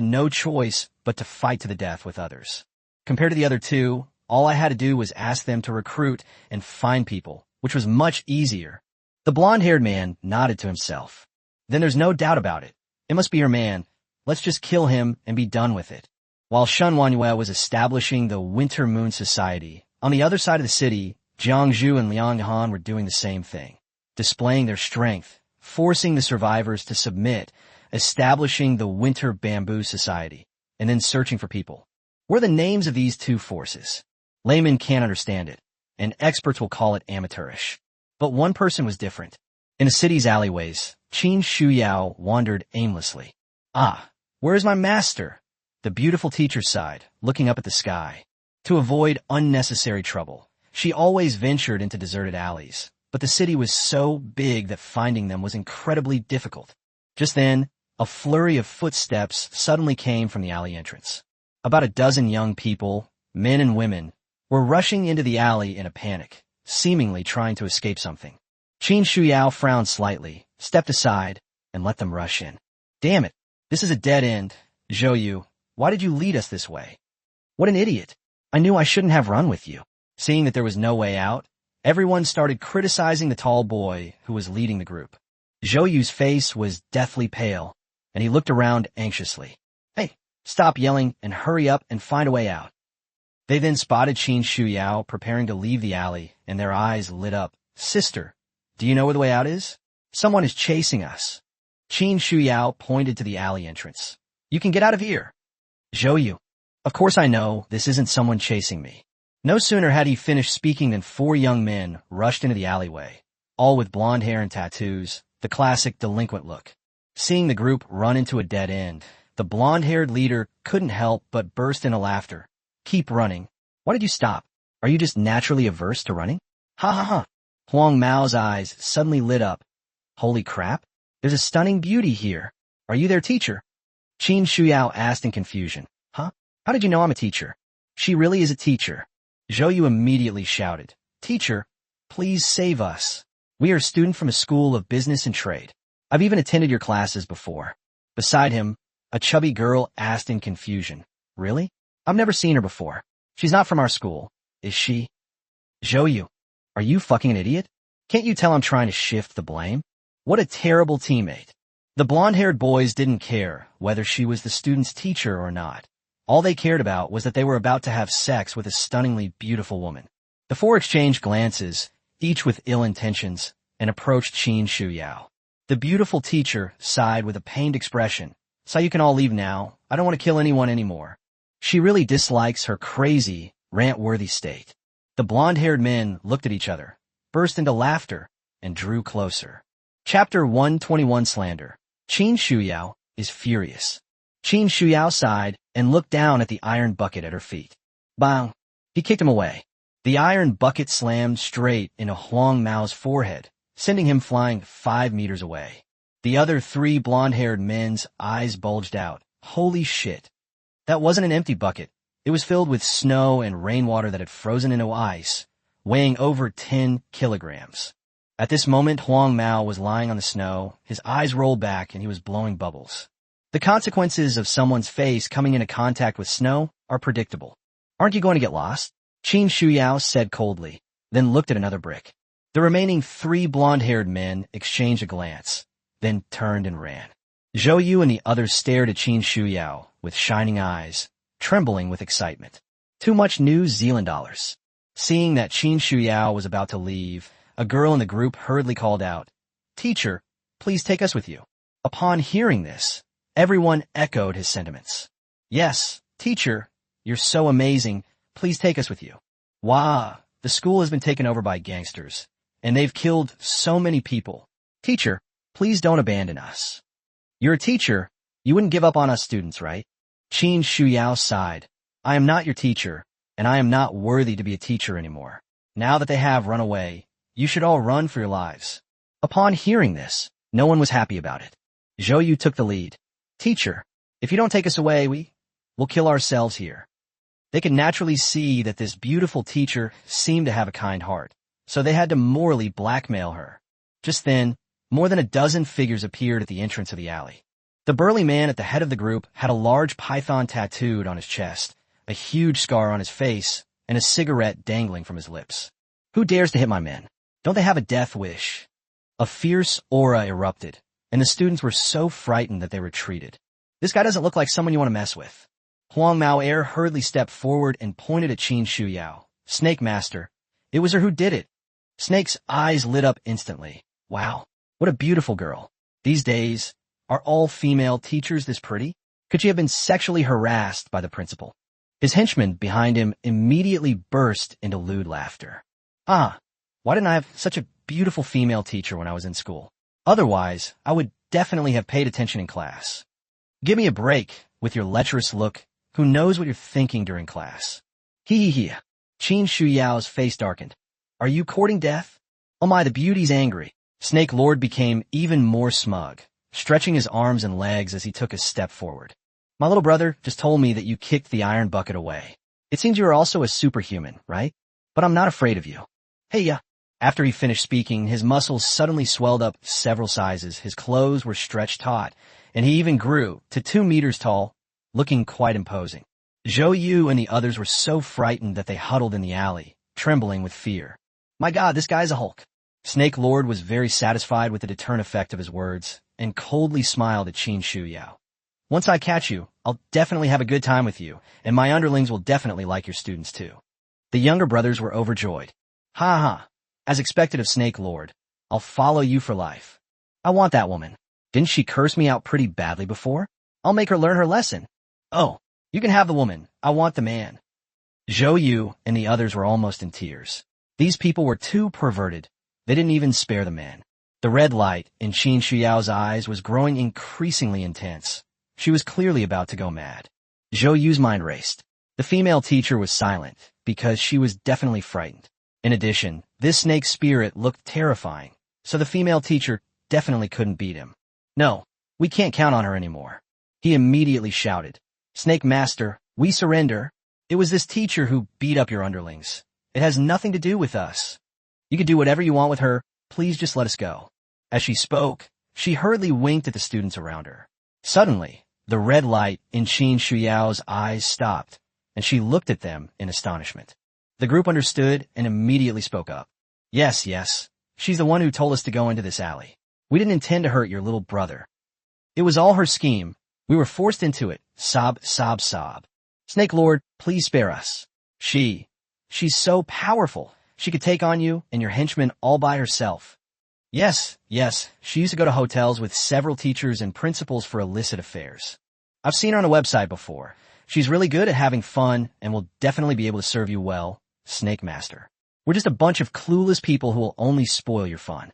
no choice but to fight to the death with others. Compared to the other two, all I had to do was ask them to recruit and find people, which was much easier. The blonde-haired man nodded to himself. Then there's no doubt about it. It must be her man. Let's just kill him and be done with it. While Shen Wanhua was establishing the Winter Moon Society, on the other side of the city, Jiangzhu and Liang Han were doing the same thing, displaying their strength, forcing the survivors to submit, establishing the Winter Bamboo Society, and then searching for people. What are the names of these two forces? Laymen can't understand it, and experts will call it amateurish. But one person was different. In the city's alleyways, Qin Shuyao wandered aimlessly. Ah, where is my master? The beautiful teacher sighed, looking up at the sky. To avoid unnecessary trouble, she always ventured into deserted alleys, but the city was so big that finding them was incredibly difficult. Just then, a flurry of footsteps suddenly came from the alley entrance. About a dozen young people, men and women, were rushing into the alley in a panic, seemingly trying to escape something. Qin Shuyao frowned slightly, stepped aside, and let them rush in. Damn it, this is a dead end. Zhou Yu, why did you lead us this way? What an idiot. I knew I shouldn't have run with you. Seeing that there was no way out, everyone started criticizing the tall boy who was leading the group. Zhou Yu's face was deathly pale, and he looked around anxiously. Hey, stop yelling and hurry up and find a way out. They then spotted Qin Shuyao preparing to leave the alley, and their eyes lit up. Sister, do you know where the way out is? Someone is chasing us. Qin Shuyao pointed to the alley entrance. You can get out of here. Zhou Yu. Of course I know this isn't someone chasing me. No sooner had he finished speaking than 4 young men rushed into the alleyway, all with blonde hair and tattoos, the classic delinquent look. Seeing the group run into a dead end, the blonde-haired leader couldn't help but burst into laughter. Keep running. Why did you stop? Are you just naturally averse to running? Ha ha ha. Huang Mao's eyes suddenly lit up. Holy crap. There's a stunning beauty here. Are you their teacher? Qin Shuyao asked in confusion. Huh? How did you know I'm a teacher? She really is a teacher. Zhou Yu immediately shouted. Teacher, please save us. We are a student from a school of business and trade. I've even attended your classes before. Beside him, a chubby girl asked in confusion. Really? I've never seen her before. She's not from our school, is she? Zhou Yu, are you fucking an idiot? Can't you tell I'm trying to shift the blame? What a terrible teammate. The blonde-haired boys didn't care whether she was the student's teacher or not. All they cared about was that they were about to have sex with a stunningly beautiful woman. The 4 exchanged glances, each with ill intentions, and approached Qin Shuyao. The beautiful teacher sighed with a pained expression. So you can all leave now. I don't want to kill anyone anymore. She really dislikes her crazy, rant-worthy state. The blonde-haired men looked at each other, burst into laughter, and drew closer. Chapter 121 Slander. Qin Shuyao is furious. Qin Shuyao sighed and looked down at the iron bucket at her feet. Bang! He kicked him away. The iron bucket slammed straight into Huang Mao's forehead, sending him flying 5 meters away. The other 3 blonde-haired men's eyes bulged out. Holy shit. That wasn't an empty bucket. It was filled with snow and rainwater that had frozen into ice, weighing over 10 kilograms. At this moment, Huang Mao was lying on the snow, his eyes rolled back, and he was blowing bubbles. The consequences of someone's face coming into contact with snow are predictable. Aren't you going to get lost? Qin Shuyao said coldly, then looked at another brick. The remaining 3 blonde-haired men exchanged a glance, then turned and ran. Zhou Yu and the others stared at Qin Shuyao with shining eyes, trembling with excitement. Too much New Zealand dollars. Seeing that Qin Shuyao was about to leave, a girl in the group hurriedly called out, Teacher, please take us with you. Upon hearing this, everyone echoed his sentiments. Yes, teacher, you're so amazing. Please take us with you. Wow, the school has been taken over by gangsters, and they've killed so many people. Teacher, please don't abandon us. You're a teacher. You wouldn't give up on us students, right? Qin Shuyao sighed. I am not your teacher, and I am not worthy to be a teacher anymore. Now that they have run away, you should all run for your lives. Upon hearing this, no one was happy about it. Zhou Yu took the lead. Teacher, if you don't take us away, we'll kill ourselves here. They could naturally see that this beautiful teacher seemed to have a kind heart, so they had to morally blackmail her. Just then, more than a dozen figures appeared at the entrance of the alley. The burly man at the head of the group had a large python tattooed on his chest, a huge scar on his face, and a cigarette dangling from his lips. Who dares to hit my men? Don't they have a death wish? A fierce aura erupted, and the students were so frightened that they retreated. This guy doesn't look like someone you want to mess with. Huang Mao Er hurriedly stepped forward and pointed at Qin Shuyao. Snake Master. It was her who did it. Snake's eyes lit up instantly. Wow, what a beautiful girl. These days, are all female teachers this pretty? Could she have been sexually harassed by the principal? His henchman behind him immediately burst into lewd laughter. Why didn't I have such a beautiful female teacher when I was in school? Otherwise, I would definitely have paid attention in class. Give me a break with your lecherous look. Who knows what you're thinking during class? Hee. Qin Shuyao's face darkened. Are you courting death? Oh my, the beauty's angry. Snake Lord became even more smug, stretching his arms and legs as he took a step forward. My little brother just told me that you kicked the iron bucket away. It seems you are also a superhuman, right? But I'm not afraid of you. Hey. After he finished speaking, his muscles suddenly swelled up several sizes, his clothes were stretched taut, and he even grew to 2 meters tall, looking quite imposing. Zhou Yu and the others were so frightened that they huddled in the alley, trembling with fear. My God, this guy's a Hulk. Snake Lord was very satisfied with the deterrent effect of his words, and coldly smiled at Qin Shuyao. Once I catch you, I'll definitely have a good time with you, and my underlings will definitely like your students too. The younger brothers were overjoyed. Ha. As expected of Snake Lord, I'll follow you for life. I want that woman. Didn't she curse me out pretty badly before? I'll make her learn her lesson. Oh, you can have the woman. I want the man. Zhou Yu and the others were almost in tears. These people were too perverted. They didn't even spare the man. The red light in Qin Shuyao's eyes was growing increasingly intense. She was clearly about to go mad. Zhou Yu's mind raced. The female teacher was silent because she was definitely frightened. In addition, this snake spirit looked terrifying, so the female teacher definitely couldn't beat him. No, we can't count on her anymore. He immediately shouted. Snake Master, we surrender. It was this teacher who beat up your underlings. It has nothing to do with us. You can do whatever you want with her. Please just let us go. As she spoke, she hurriedly winked at the students around her. Suddenly, the red light in Qin Shuyao's eyes stopped, and she looked at them in astonishment. The group understood and immediately spoke up. Yes. She's the one who told us to go into this alley. We didn't intend to hurt your little brother. It was all her scheme. We were forced into it. Sob. Snake Lord, please spare us. She's so powerful. She could take on you and your henchmen all by herself. Yes. She used to go to hotels with several teachers and principals for illicit affairs. I've seen her on a website before. She's really good at having fun and will definitely be able to serve you well, Snake Master. We're just a bunch of clueless people who will only spoil your fun.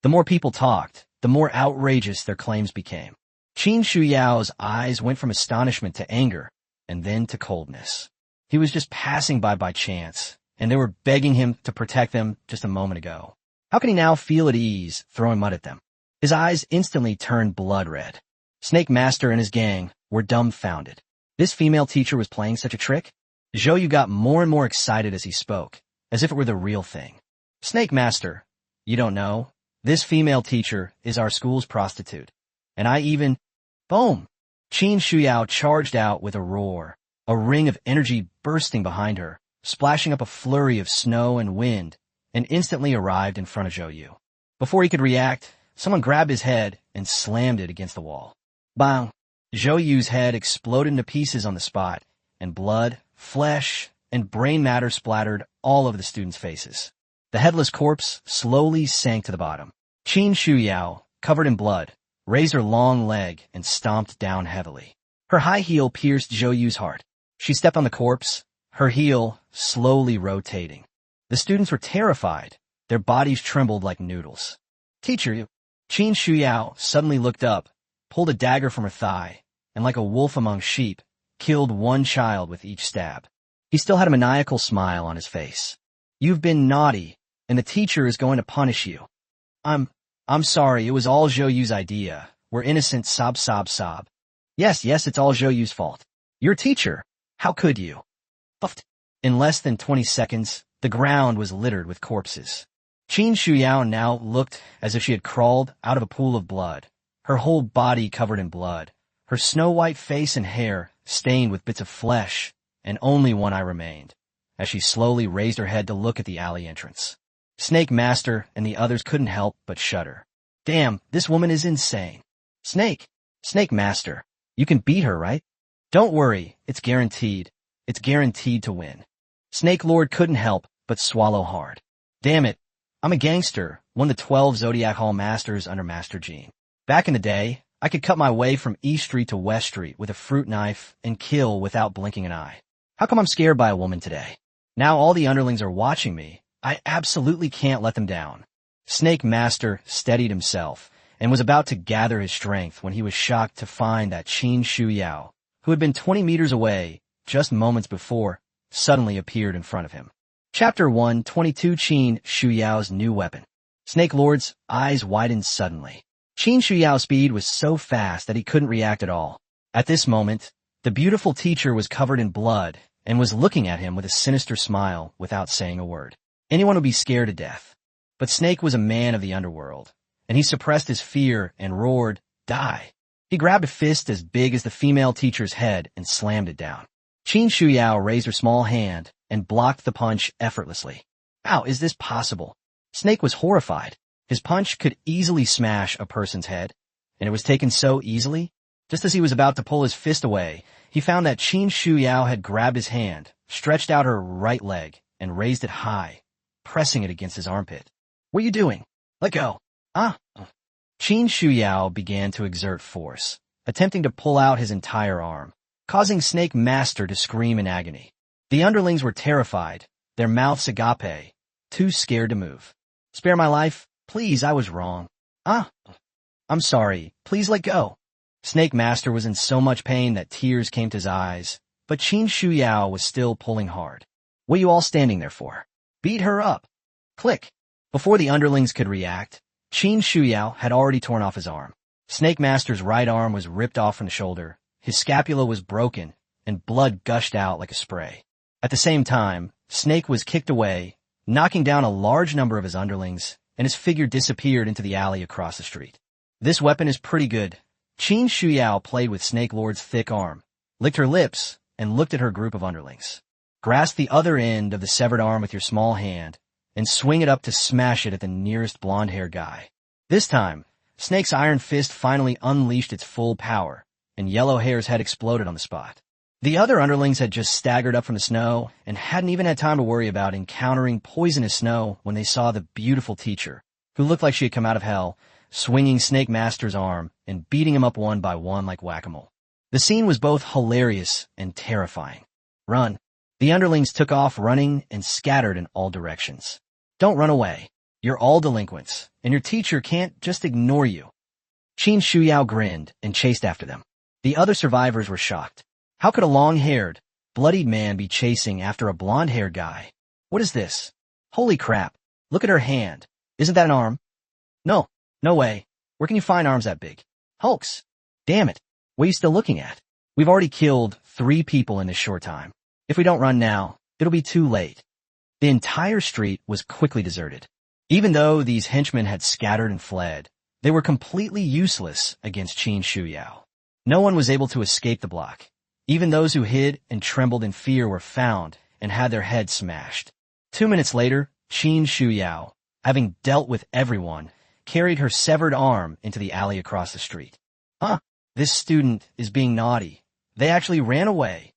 The more people talked, the more outrageous their claims became. Qin Shuyao's eyes went from astonishment to anger, and then to coldness. He was just passing by chance, and they were begging him to protect them just a moment ago. How can he now feel at ease throwing mud at them? His eyes instantly turned blood red. Snake Master and his gang were dumbfounded. This female teacher was playing such a trick? Zhou Yu got more and more excited as he spoke, as if it were the real thing. Snake Master, you don't know? This female teacher is our school's prostitute. And I even... Boom! Qin Shuyao charged out with a roar, a ring of energy bursting behind her, splashing up a flurry of snow and wind, and instantly arrived in front of Zhou Yu. Before he could react, someone grabbed his head and slammed it against the wall. Bang! Zhou Yu's head exploded into pieces on the spot, and blood, flesh, and brain matter splattered all over the students' faces. The headless corpse slowly sank to the bottom. Qin Shuyao, covered in blood, raised her long leg and stomped down heavily. Her high heel pierced Zhou Yu's heart. She stepped on the corpse, her heel slowly rotating. The students were terrified. Their bodies trembled like noodles. Teacher, Qin Shuyao suddenly looked up, pulled a dagger from her thigh, and like a wolf among sheep, killed one child with each stab. He still had a maniacal smile on his face. You've been naughty, and the teacher is going to punish you. I'm sorry, it was all Zhou Yu's idea. We're innocent, sob. Yes, it's all Zhou Yu's fault. Your teacher. How could you? Puffed. In less than 20 seconds, the ground was littered with corpses. Qin Shuyao now looked as if she had crawled out of a pool of blood, her whole body covered in blood, her snow-white face and hair stained with bits of flesh, and only one eye remained, as she slowly raised her head to look at the alley entrance. Snake Master and the others couldn't help but shudder. Damn, this woman is insane. Snake! Snake Master, you can beat her, right? Don't worry, it's guaranteed. It's guaranteed to win. Snake Lord couldn't help but swallow hard. Damn it, I'm a gangster, one of the 12 Zodiac Hall Masters under Master Gene. Back in the day, I could cut my way from East Street to West Street with a fruit knife and kill without blinking an eye. How come I'm scared by a woman today? Now all the underlings are watching me. I absolutely can't let them down. Snake Master steadied himself and was about to gather his strength when he was shocked to find that Qin Shu Yao, who had been 20 meters away just moments before, suddenly appeared in front of him. Chapter 122 Qin Shu Yao's New Weapon. Snake Lord's eyes widened suddenly. Qin Shu Yao's speed was so fast that he couldn't react at all. At this moment, the beautiful teacher was covered in blood and was looking at him with a sinister smile without saying a word. Anyone would be scared to death. But Snake was a man of the underworld, and he suppressed his fear and roared, "Die!" He grabbed a fist as big as the female teacher's head and slammed it down. Qin Shu Yao raised her small hand and blocked the punch effortlessly. How is this possible? Snake was horrified. His punch could easily smash a person's head, and it was taken so easily. Just as he was about to pull his fist away, he found that Qin Shu Yao had grabbed his hand, stretched out her right leg, and raised it high, pressing it against his armpit. "What are you doing? Let go." "Ah." Qin Shu Yao began to exert force, attempting to pull out his entire arm, causing Snake Master to scream in agony. The underlings were terrified, their mouths agape, too scared to move. "Spare my life, please, I was wrong." "Ah. I'm sorry, please let go." Snake Master was in so much pain that tears came to his eyes, but Qin Shu Yao was still pulling hard. "What are you all standing there for? Beat her up." Click. Before the underlings could react, Qin Shu Yao had already torn off his arm. Snake Master's right arm was ripped off from the shoulder, his scapula was broken, and blood gushed out like a spray. At the same time, Snake was kicked away, knocking down a large number of his underlings, and his figure disappeared into the alley across the street. "This weapon is pretty good." Qin Shu Yao played with Snake Lord's thick arm, licked her lips, and looked at her group of underlings. "Grasp the other end of the severed arm with your small hand, and swing it up to smash it at the nearest blonde-haired guy." This time, Snake's iron fist finally unleashed its full power, and Yellow Hair's head exploded on the spot. The other underlings had just staggered up from the snow and hadn't even had time to worry about encountering poisonous snow when they saw the beautiful teacher, who looked like she had come out of hell, swinging Snake Master's arm and beating him up one by one like whack-a-mole. The scene was both hilarious and terrifying. "Run." The underlings took off running and scattered in all directions. "Don't run away. You're all delinquents, and your teacher can't just ignore you." Qin Shu Yao grinned and chased after them. The other survivors were shocked. How could a long-haired, bloodied man be chasing after a blonde-haired guy? "What is this? Holy crap. Look at her hand. Isn't that an arm?" "No. No way. Where can you find arms that big?" "Hulks." "Damn it. What are you still looking at? We've already killed 3 people in this short time. If we don't run now, it'll be too late." The entire street was quickly deserted. Even though these henchmen had scattered and fled, they were completely useless against Qin Shu Yao. No one was able to escape the block. Even those who hid and trembled in fear were found and had their heads smashed. 2 minutes later, Qin Shu Yao, having dealt with everyone, carried her severed arm into the alley across the street. "Huh, this student is being naughty. They actually ran away."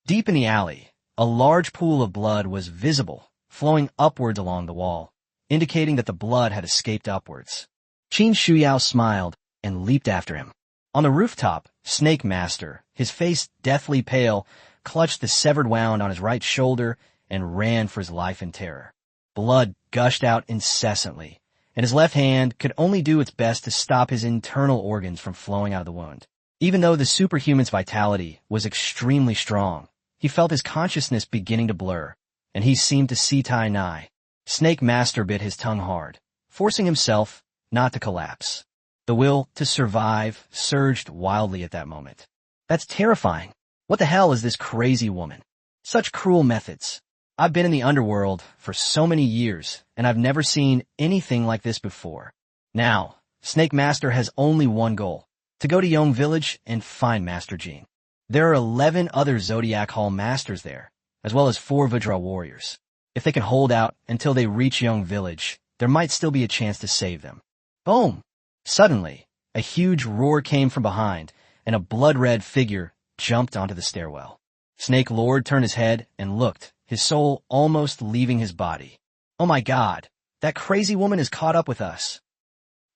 Deep in the alley, a large pool of blood was visible, flowing upwards along the wall, indicating that the blood had escaped upwards. Qin Shu Yao smiled and leaped after him. On the rooftop, Snake Master, his face deathly pale, clutched the severed wound on his right shoulder and ran for his life in terror. Blood gushed out incessantly, and his left hand could only do its best to stop his internal organs from flowing out of the wound. Even though the superhuman's vitality was extremely strong, he felt his consciousness beginning to blur, and he seemed to see Tai nigh. Snake Master bit his tongue hard, forcing himself not to collapse. The will to survive surged wildly at that moment. "That's terrifying. What the hell is this crazy woman? Such cruel methods. I've been in the underworld for so many years, and I've never seen anything like this before." Now, Snake Master has only one goal: to go to Yong Village and find Master Gene. There are 11 other Zodiac Hall Masters there, as well as 4 Vajra warriors. If they can hold out until they reach Yong Village, there might still be a chance to save them. Boom! Suddenly, a huge roar came from behind, and a blood-red figure jumped onto the stairwell. Snake Lord turned his head and looked, his soul almost leaving his body. Oh my God, that crazy woman is caught up with us.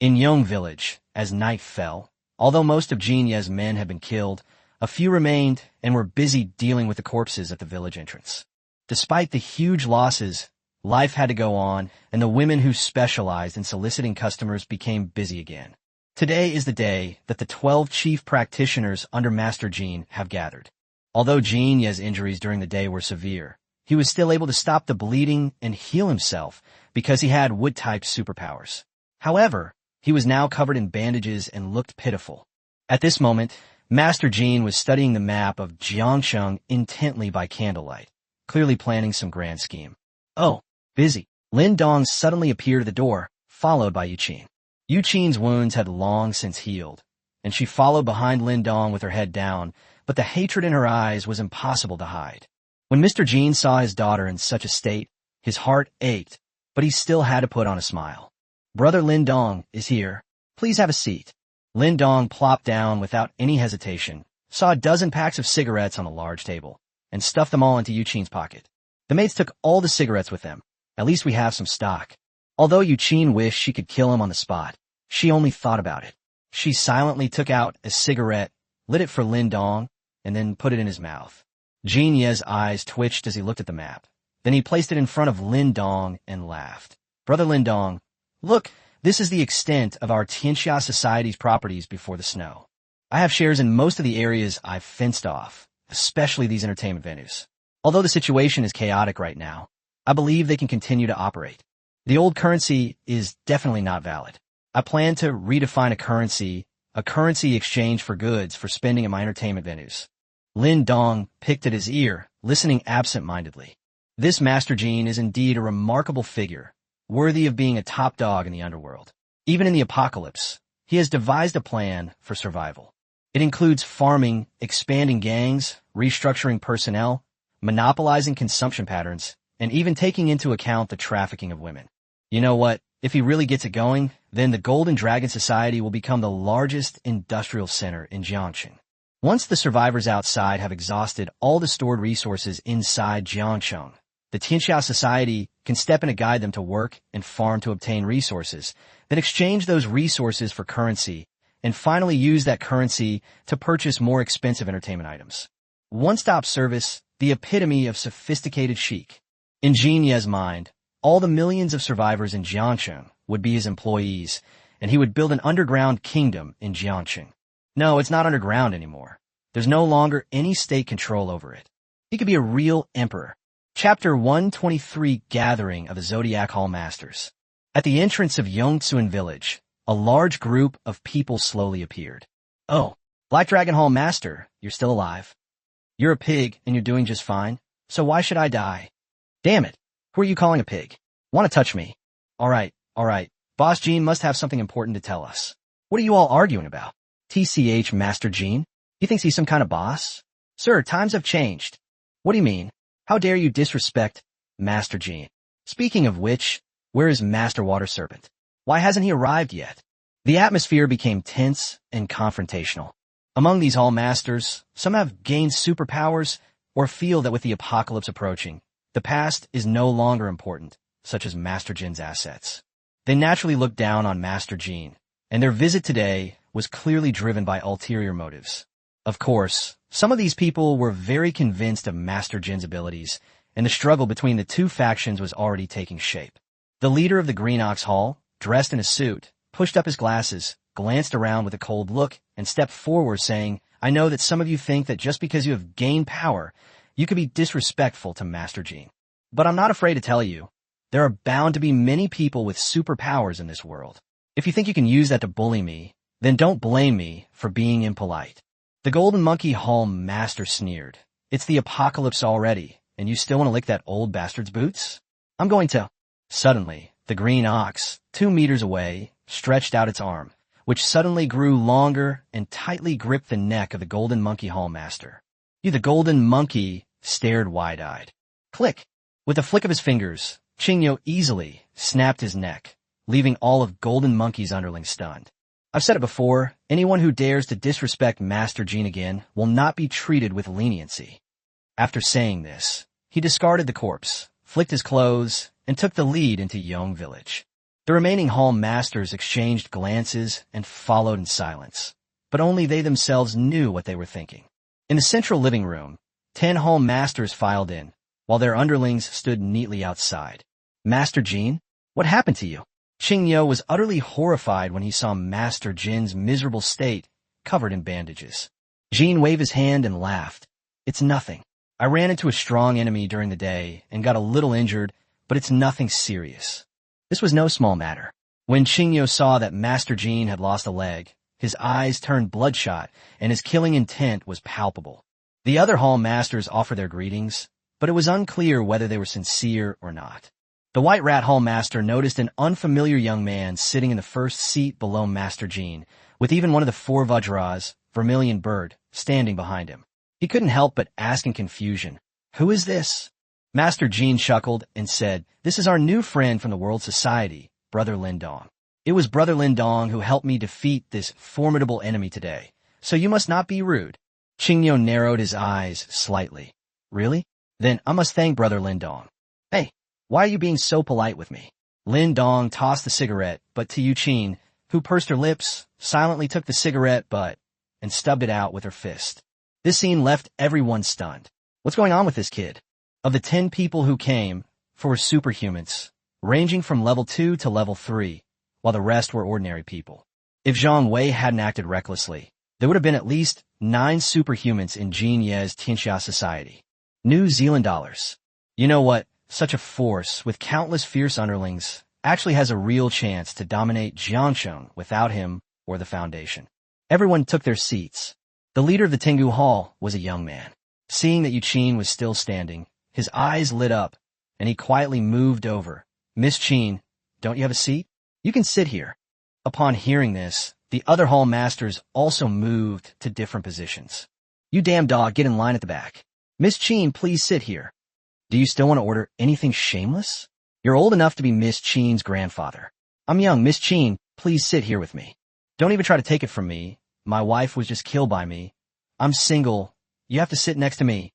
In Yong village, as night fell, although most of Jinya's men had been killed, a few remained and were busy dealing with the corpses at the village entrance. Despite the huge losses, life had to go on, and the women who specialized in soliciting customers became busy again. Today is the day that the 12 chief practitioners under Master Jin have gathered. Although Jinya's injuries during the day were severe, he was still able to stop the bleeding and heal himself because he had wood-type superpowers. However, he was now covered in bandages and looked pitiful. At this moment, Master Jin was studying the map of Jiangsheng intently by candlelight, clearly planning some grand scheme. Oh, busy. Lin Dong suddenly appeared at the door, followed by Yuqin. Yuqin's wounds had long since healed, and she followed behind Lin Dong with her head down, but the hatred in her eyes was impossible to hide. When Mr. Jin saw his daughter in such a state, his heart ached, but he still had to put on a smile. Brother Lin Dong is here. Please have a seat. Lin Dong plopped down without any hesitation, saw a dozen packs of cigarettes on a large table, and stuffed them all into Yuqin's pocket. The maids took all the cigarettes with them. At least we have some stock. Although Yuqin wished she could kill him on the spot, she only thought about it. She silently took out a cigarette, lit it for Lin Dong, and then put it in his mouth. Jin Ye's eyes twitched as he looked at the map. Then he placed it in front of Lin Dong and laughed. Brother Lin Dong, look, this is the extent of our Tianxia Society's properties before the snow. I have shares in most of the areas I've fenced off, especially these entertainment venues. Although the situation is chaotic right now, I believe they can continue to operate. The old currency is definitely not valid. I plan to redefine a currency exchange for goods for spending at my entertainment venues. Lin Dong picked at his ear, listening absent-mindedly. This Master Jin is indeed a remarkable figure, worthy of being a top dog in the underworld. Even in the apocalypse, he has devised a plan for survival. It includes farming, expanding gangs, restructuring personnel, monopolizing consumption patterns, and even taking into account the trafficking of women. You know what? If he really gets it going, then the Golden Dragon Society will become the largest industrial center in Jiangsheng. Once the survivors outside have exhausted all the stored resources inside Jiangsheng, the Tianxia Society can step in to guide them to work and farm to obtain resources, then exchange those resources for currency, and finally use that currency to purchase more expensive entertainment items. One-stop service, the epitome of sophisticated chic. In Jin Ye's mind, all the millions of survivors in Jiangsheng would be his employees, and he would build an underground kingdom in Jiangsheng. No, it's not underground anymore. There's no longer any state control over it. He could be a real emperor. Chapter 123, Gathering of the Zodiac Hall Masters. At the entrance of Yongtsuan village, a large group of people slowly appeared. Oh, Black Dragon Hall Master, you're still alive. You're a pig, and you're doing just fine, so why should I die? Damn it, who are you calling a pig? Want to touch me? All right, Boss Jean must have something important to tell us. What are you all arguing about? TCH Master Jean? He thinks he's some kind of boss? Sir, times have changed. What do you mean? How dare you disrespect Master Jean? Speaking of which, where is Master Water Serpent? Why hasn't he arrived yet? The atmosphere became tense and confrontational. Among these Hall Masters, some have gained superpowers or feel that with the apocalypse approaching, the past is no longer important, such as Master Jin's assets. They naturally looked down on Master Jin, and their visit today was clearly driven by ulterior motives. Of course, some of these people were very convinced of Master Jin's abilities, and the struggle between the two factions was already taking shape. The leader of the Green Ox Hall, dressed in a suit, pushed up his glasses, glanced around with a cold look, and stepped forward saying, I know that some of you think that just because you have gained power, you could be disrespectful to Master Jin. But I'm not afraid to tell you, there are bound to be many people with superpowers in this world. If you think you can use that to bully me, then don't blame me for being impolite. The Golden Monkey Hall Master sneered. It's the apocalypse already, and you still want to lick that old bastard's boots? I'm going to. Suddenly, the green ox, 2 meters away, stretched out its arm, which suddenly grew longer and tightly gripped the neck of the Golden Monkey Hall Master. The Golden Monkey stared wide-eyed. Click! With a flick of his fingers, Qingyo easily snapped his neck, leaving all of Golden Monkey's underlings stunned. I've said it before, anyone who dares to disrespect Master Jean again will not be treated with leniency. After saying this, he discarded the corpse, flicked his clothes, and took the lead into Yong Village. The remaining hall masters exchanged glances and followed in silence, but only they themselves knew what they were thinking. In the central living room, 10 hall masters filed in, while their underlings stood neatly outside. Master Jean, what happened to you? Qingyo was utterly horrified when he saw Master Jin's miserable state, covered in bandages. Jean waved his hand and laughed. It's nothing. I ran into a strong enemy during the day and got a little injured, but it's nothing serious. This was no small matter. When Qingyo saw that Master Jean had lost a leg, his eyes turned bloodshot and his killing intent was palpable. The other hall masters offered their greetings, but it was unclear whether they were sincere or not. The White Rat Hall Master noticed an unfamiliar young man sitting in the first seat below Master Jean, with even one of the 4 Vajras, Vermilion Bird, standing behind him. He couldn't help but ask in confusion, "Who is this?" Master Jean chuckled and said, "This is our new friend from the World Society, Brother Lindong. It was Brother Lindong who helped me defeat this formidable enemy today, so you must not be rude." Qingyo narrowed his eyes slightly. "Really? Then I must thank Brother Lindong. Hey, why are you being so polite with me?" Lindong tossed the cigarette, but to Yuqin, who pursed her lips, silently took the cigarette butt and stubbed it out with her fist. This scene left everyone stunned. What's going on with this kid? Of the 10 people who came, 4 were superhumans, ranging from level 2 to level 3, while the rest were ordinary people. If Zhang Wei hadn't acted recklessly, there would have been at least 9 superhumans in Jean Ye's Tianxia society. New Zealand dollars. You know what? Such a force, with countless fierce underlings, actually has a real chance to dominate Jiangcheng without him or the Foundation. Everyone took their seats. The leader of the Tengu Hall was a young man. Seeing that Yuqin was still standing, his eyes lit up, and he quietly moved over. "Miss Qin, don't you have a seat? You can sit here." Upon hearing this, the other hall masters also moved to different positions. "You damn dog, get in line at the back. Miss Qin, please sit here. Do you still want to order anything shameless? You're old enough to be Miss Qin's grandfather. I'm young. Miss Qin, please sit here with me. Don't even try to take it from me. My wife was just killed by me. I'm single. You have to sit next to me."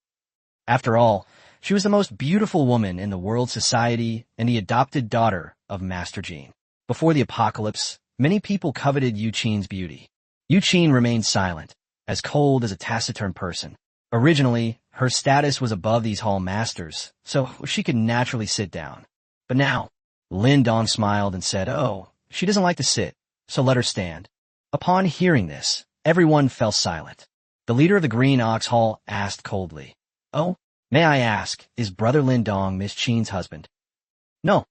After all, she was the most beautiful woman in the World Society and the adopted daughter of Master Jean. Before the apocalypse, many people coveted Yuqin's beauty. Yuqin remained silent, as cold as a taciturn person. Originally, her status was above these hall masters, so she could naturally sit down. But now, Lindong smiled and said, "Oh, she doesn't like to sit, so let her stand." Upon hearing this, everyone fell silent. The leader of the Green Ox Hall asked coldly, "Oh, may I ask, is Brother Lindong Miss Qin's husband?" "No."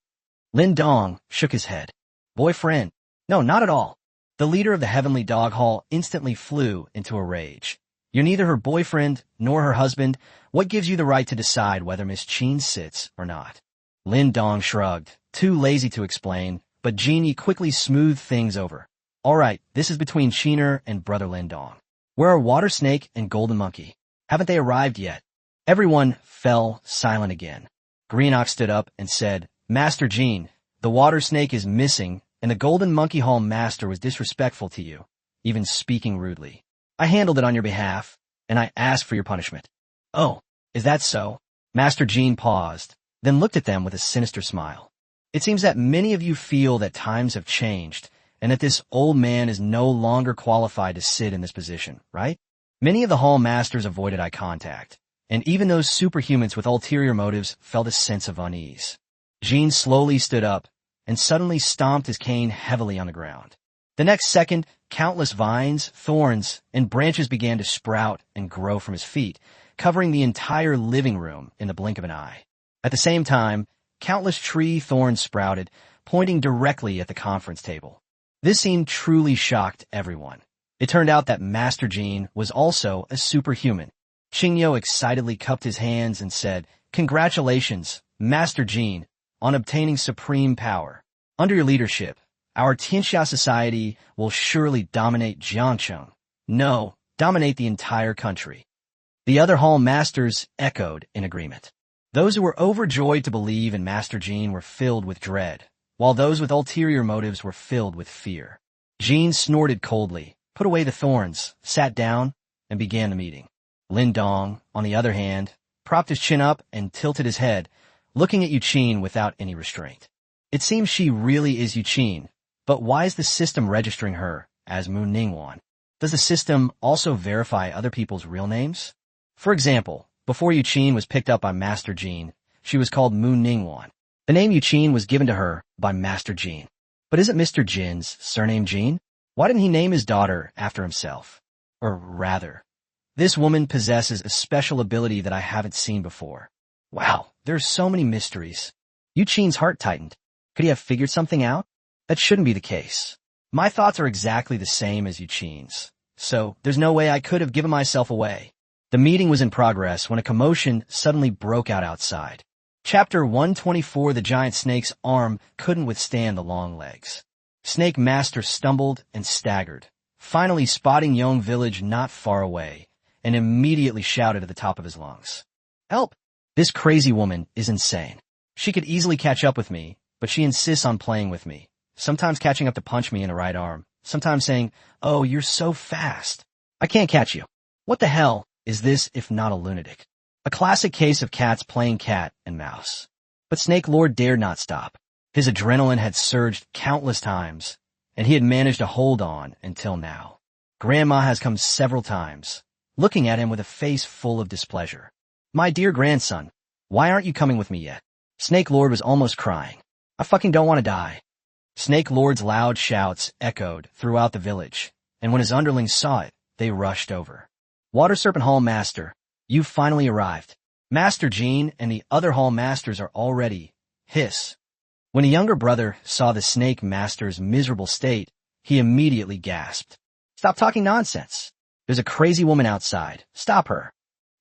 Lindong shook his head. "Boyfriend?" "No, not at all." The leader of the Heavenly Dog Hall instantly flew into a rage. "You're neither her boyfriend nor her husband. What gives you the right to decide whether Miss Qin sits or not?" Lindong shrugged, too lazy to explain, but Genie quickly smoothed things over. "All right, this is between Qiner and Brother Lindong. Where are Water Snake and Golden Monkey? Haven't they arrived yet?" Everyone fell silent again. Green Ox stood up and said, "Master Jean, the Water Snake is missing, and the Golden Monkey Hall Master was disrespectful to you, even speaking rudely. I handled it on your behalf, and I asked for your punishment." "Oh, is that so?" Master Jean paused, then looked at them with a sinister smile. "It seems that many of you feel that times have changed, and that this old man is no longer qualified to sit in this position, right?" Many of the hall masters avoided eye contact, and even those superhumans with ulterior motives felt a sense of unease. Jean slowly stood up, and suddenly stomped his cane heavily on the ground. The next second, countless vines, thorns, and branches began to sprout and grow from his feet, covering the entire living room in the blink of an eye. At the same time, countless tree thorns sprouted, pointing directly at the conference table. This scene truly shocked everyone. It turned out that Master Jean was also a superhuman. Qingyo excitedly cupped his hands and said, "Congratulations, Master Jean, on obtaining supreme power. Under your leadership, our Tianxia society will surely dominate Jiangcheng. No, dominate the entire country." The other hall masters echoed in agreement. Those who were overjoyed to believe in Master Jean were filled with dread, while those with ulterior motives were filled with fear. Jean snorted coldly, put away the thorns, sat down, and began the meeting. Lin Dong, on the other hand, propped his chin up and tilted his head, looking at Yuqin without any restraint. It seems she really is Yuqin, but why is the system registering her as Mu Ningwan? Does the system also verify other people's real names? For example, before Yuqin was picked up by Master Jean, she was called Mu Ningwan. The name Yuqin was given to her by Master Jean. But isn't Mr. Jin's surname Jean? Why didn't he name his daughter after himself? Or rather, this woman possesses a special ability that I haven't seen before. Wow, there's so many mysteries. Yuqin's heart tightened. Could he have figured something out? That shouldn't be the case. My thoughts are exactly the same as Yuqin's, so there's no way I could have given myself away. The meeting was in progress when a commotion suddenly broke out outside. Chapter 124. The giant snake's arm couldn't withstand the long legs. Snake Master stumbled and staggered, finally spotting Yong village not far away, and immediately shouted at the top of his lungs. Help! This crazy woman is insane. She could easily catch up with me, but she insists on playing with me, sometimes catching up to punch me in the right arm, sometimes saying, "Oh, you're so fast. I can't catch you." What the hell is this if not a lunatic? A classic case of cats playing cat and mouse. But Snake Lord dared not stop. His adrenaline had surged countless times, and he had managed to hold on until now. Grandma has come several times, looking at him with a face full of displeasure. "My dear grandson, why aren't you coming with me yet?" Snake Lord was almost crying. "I fucking don't want to die." Snake Lord's loud shouts echoed throughout the village, and when his underlings saw it, they rushed over. "Water Serpent Hall Master, you've finally arrived. Master Jean and the other Hall Masters are all ready." Hiss. When a younger brother saw the Snake Master's miserable state, he immediately gasped. "Stop talking nonsense. There's a crazy woman outside. Stop her."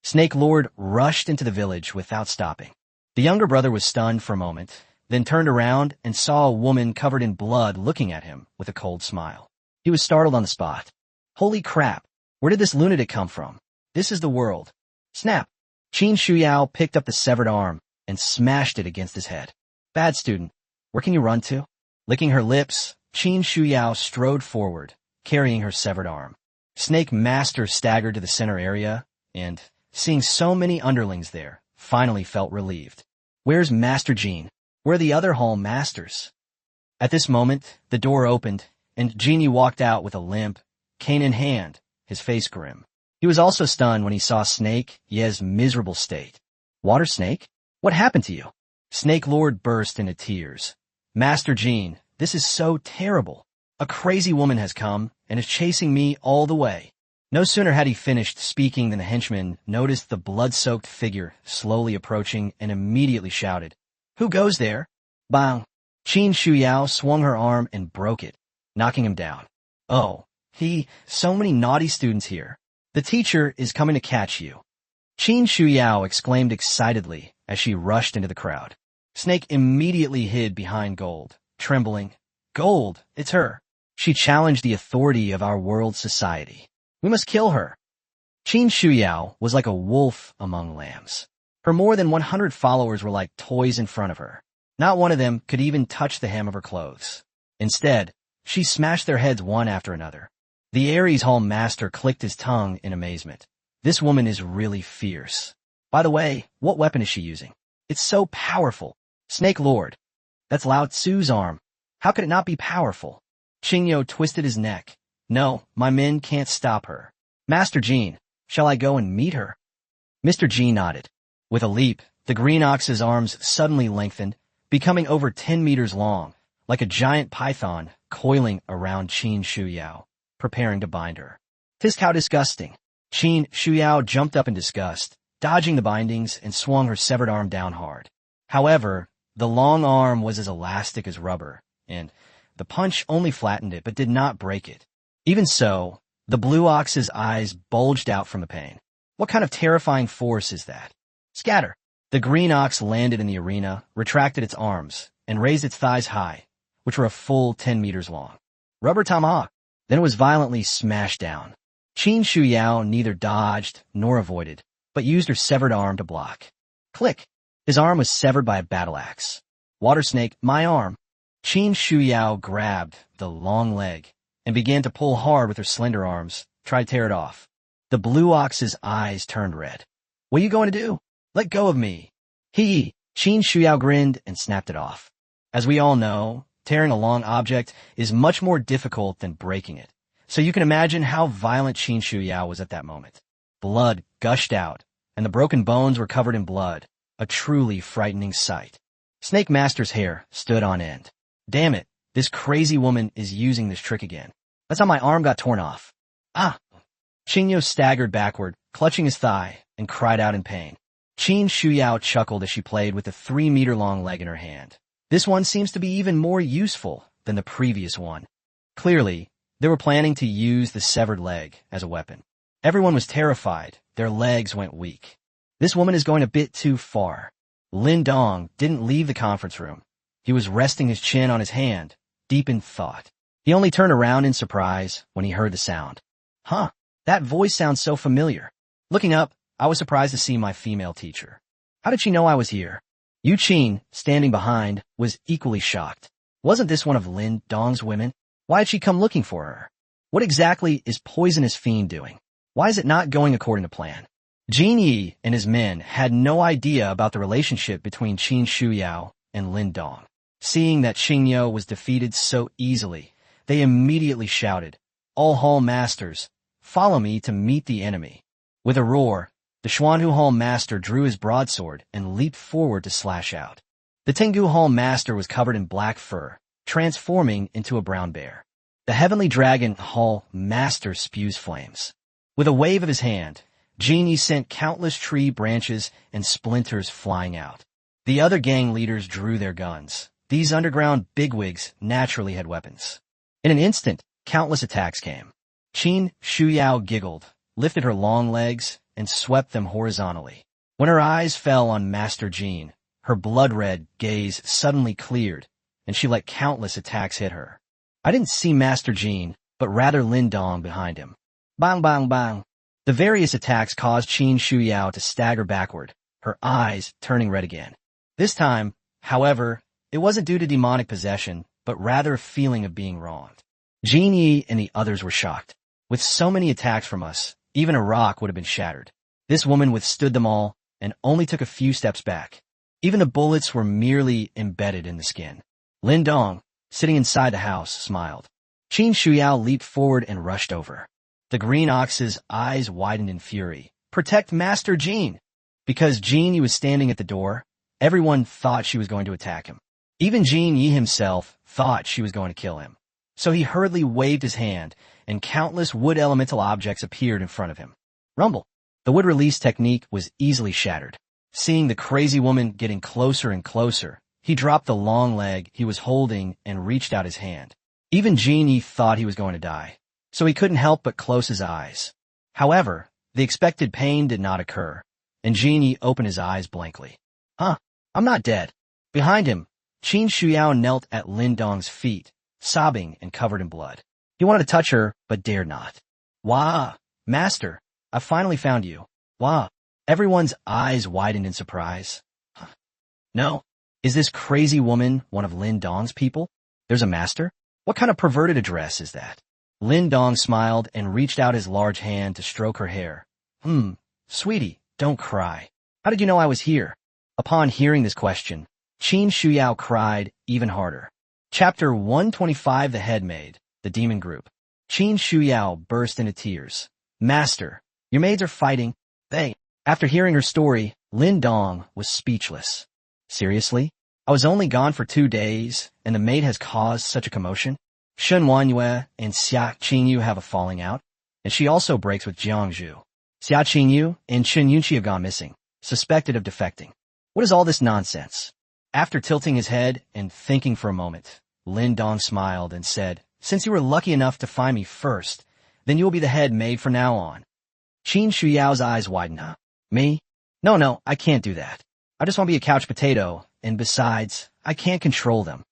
Snake Lord rushed into the village without stopping. The younger brother was stunned for a moment, then turned around and saw a woman covered in blood looking at him with a cold smile. He was startled on the spot. Holy crap, where did this lunatic come from? This is the world. Snap! Qin Shuyao picked up the severed arm and smashed it against his head. "Bad student, where can you run to?" Licking her lips, Qin Shuyao strode forward, carrying her severed arm. Snake Master staggered to the center area and, seeing so many underlings there, finally felt relieved. "Where's Master Jean? Where are the other Hall Masters?" At this moment, the door opened, and Genie walked out with a limp, cane in hand, his face grim. He was also stunned when he saw Snake Ye's miserable state. "Water Snake? What happened to you?" Snake Lord burst into tears. "Master Jean, this is so terrible. A crazy woman has come and is chasing me all the way." No sooner had he finished speaking than the henchman noticed the blood-soaked figure slowly approaching and immediately shouted, "Who goes there?" Bang! Qin Shuyao swung her arm and broke it, knocking him down. "Oh, so many naughty students here. The teacher is coming to catch you." Qin Shuyao exclaimed excitedly as she rushed into the crowd. Snake immediately hid behind Gold, trembling. "Gold, it's her. She challenged the authority of our world society. We must kill her." Qin Shuyao was like a wolf among lambs. Her more than 100 followers were like toys in front of her. Not one of them could even touch the hem of her clothes. Instead, she smashed their heads one after another. The Ares Hall Master clicked his tongue in amazement. This woman is really fierce. By the way, what weapon is she using? It's so powerful. Snake Lord. That's Lao Tzu's arm. How could it not be powerful? Qingyo twisted his neck. "No, my men can't stop her." "Master Jean, shall I go and meet her?" Mr. Jean nodded. With a leap, the green ox's arms suddenly lengthened, becoming over 10 meters long, like a giant python coiling around Qin Shuyao, preparing to bind her. "Tisk, how disgusting." Qin Shuyao jumped up in disgust, dodging the bindings and swung her severed arm down hard. However, the long arm was as elastic as rubber, and the punch only flattened it but did not break it. Even so, the blue ox's eyes bulged out from the pain. What kind of terrifying force is that? Scatter! The green ox landed in the arena, retracted its arms, and raised its thighs high, which were a full 10 meters long. Rubber tomahawk! Then it was violently smashed down. Qin Shuyao neither dodged nor avoided, but used her severed arm to block. Click! His arm was severed by a battle axe. "Water Snake, my arm!" Qin Shuyao grabbed the long leg and began to pull hard with her slender arms, try to tear it off. The blue ox's eyes turned red. What are you going to do? Let go of me. Qin Shuyao grinned and snapped it off. As we all know, tearing a long object is much more difficult than breaking it. So you can imagine how violent Qin Shuyao was at that moment. Blood gushed out, and the broken bones were covered in blood, a truly frightening sight. Snake Master's hair stood on end. Damn it, this crazy woman is using this trick again. That's how my arm got torn off. Ah! Qingyo staggered backward, clutching his thigh, and cried out in pain. Qin Shuyao chuckled as she played with the 3-meter-long leg in her hand. This one seems to be even more useful than the previous one. Clearly, they were planning to use the severed leg as a weapon. Everyone was terrified. Their legs went weak. This woman is going a bit too far. Lin Dong didn't leave the conference room. He was resting his chin on his hand, deep in thought. He only turned around in surprise when he heard the sound. Huh, that voice sounds so familiar. Looking up, I was surprised to see my female teacher. How did she know I was here? Yu Qin, standing behind, was equally shocked. Wasn't this one of Lin Dong's women? Why had she come looking for her? What exactly is Poisonous Fiend doing? Why is it not going according to plan? Jin Yi and his men had no idea about the relationship between Qin Shuyao and Lin Dong. Seeing that Qingyo was defeated so easily, they immediately shouted, "All Hall Masters, follow me to meet the enemy." With a roar, the Xuanhu Hall Master drew his broadsword and leaped forward to slash out. The Tengu Hall Master was covered in black fur, transforming into a brown bear. The Heavenly Dragon Hall Master spews flames. With a wave of his hand, Genie sent countless tree branches and splinters flying out. The other gang leaders drew their guns. These underground bigwigs naturally had weapons. In an instant, countless attacks came. Qin Shuyao giggled, lifted her long legs, and swept them horizontally. When her eyes fell on Master Jean, her blood-red gaze suddenly cleared, and she let countless attacks hit her. I didn't see Master Jean, but rather Lin Dong behind him. Bang, bang, bang. The various attacks caused Qin Shuyao to stagger backward, her eyes turning red again. This time, however, it wasn't due to demonic possession, but rather a feeling of being wronged. Jin Yi and the others were shocked. With so many attacks from us, even a rock would have been shattered. This woman withstood them all and only took a few steps back. Even the bullets were merely embedded in the skin. Lin Dong, sitting inside the house, smiled. Qin Shuyao leaped forward and rushed over. The green ox's eyes widened in fury. Protect Master Jean! Because Jean Yi was standing at the door, everyone thought she was going to attack him. Even Jin Yi himself thought she was going to kill him. So he hurriedly waved his hand, and countless wood elemental objects appeared in front of him. Rumble! The wood release technique was easily shattered. Seeing the crazy woman getting closer and closer, he dropped the long leg he was holding and reached out his hand. Even Jin Yi thought he was going to die, so he couldn't help but close his eyes. However, the expected pain did not occur, and Jin Yi opened his eyes blankly. Huh, I'm not dead. Behind him, Qin Shuyao knelt at Lin Dong's feet, sobbing and covered in blood. He wanted to touch her, but dared not. Wah! Master, I finally found you. Wah! Everyone's eyes widened in surprise. Huh. No. Is this crazy woman one of Lin Dong's people? There's a master? What kind of perverted address is that? Lin Dong smiled and reached out his large hand to stroke her hair. Sweetie, don't cry. How did you know I was here? Upon hearing this question, Qin Shuyao cried even harder. Chapter 125 The Headmaid, the Demon Group. Qin Shuyao burst into tears. Master, your maids are fighting. They. After hearing her story, Lin Dong was speechless. Seriously? I was only gone for 2 days, and the maid has caused such a commotion? Shen Wanyue and Xia Qingyu have a falling out, and she also breaks with Jiangzhu. Xia Qingyu and Chen Yunqi have gone missing, suspected of defecting. What is all this nonsense? After tilting his head and thinking for a moment, Lin Dong smiled and said, Since you were lucky enough to find me first, then you will be the head maid from now on. Qin Shuyao's eyes widened. Huh? Me? No, I can't do that. I just want to be a couch potato, and besides, I can't control them.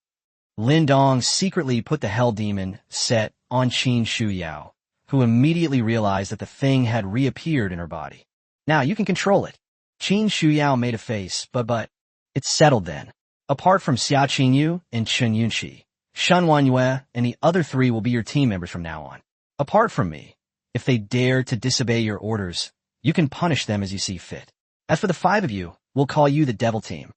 Lin Dong secretly put the hell demon set on Qin Shuyao, who immediately realized that the thing had reappeared in her body. Now you can control it. Qin Shuyao made a face, but it's settled then. Apart from Xia Qingyu and Chen Yunqi, Shan Wanyue and the other 3 will be your team members from now on. Apart from me, if they dare to disobey your orders, you can punish them as you see fit. As for the 5 of you, we'll call you the Devil Team,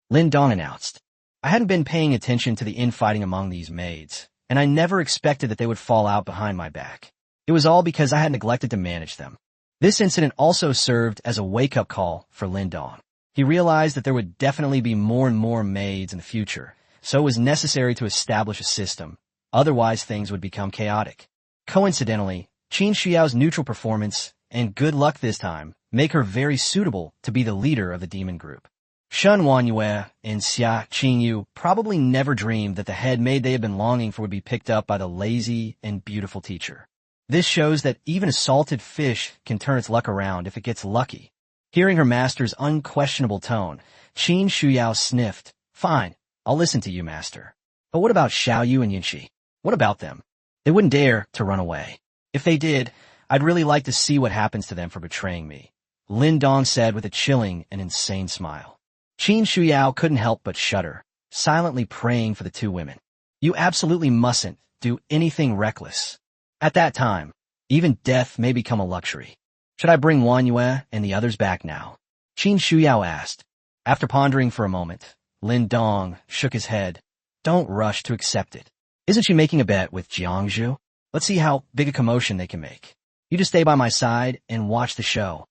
Lin Dong announced. I hadn't been paying attention to the infighting among these maids, and I never expected that they would fall out behind my back. It was all because I had neglected to manage them. This incident also served as a wake-up call for Lin Dong. He realized that there would definitely be more and more maids in the future, so it was necessary to establish a system. Otherwise, things would become chaotic. Coincidentally, Qin Xiao's neutral performance and good luck this time make her very suitable to be the leader of the demon group. Shen Wanyue and Xia Qingyu probably never dreamed that the head maid they had been longing for would be picked up by the lazy and beautiful teacher. This shows that even a salted fish can turn its luck around if it gets lucky. Hearing her master's unquestionable tone, Qin Shuyao sniffed. Fine, I'll listen to you, master. But what about Xiaoyu and Yinxi? What about them? They wouldn't dare to run away. If they did, I'd really like to see what happens to them for betraying me, Lin Dong said with a chilling and insane smile. Qin Shuyao couldn't help but shudder, silently praying for the 2 women. You absolutely mustn't do anything reckless. At that time, even death may become a luxury. Should I bring Wanyue and the others back now? Qin Shuyao asked. After pondering for a moment, Lin Dong shook his head. Don't rush to accept it. Isn't she making a bet with Jiangzhu? Let's see how big a commotion they can make. You just stay by my side and watch the show.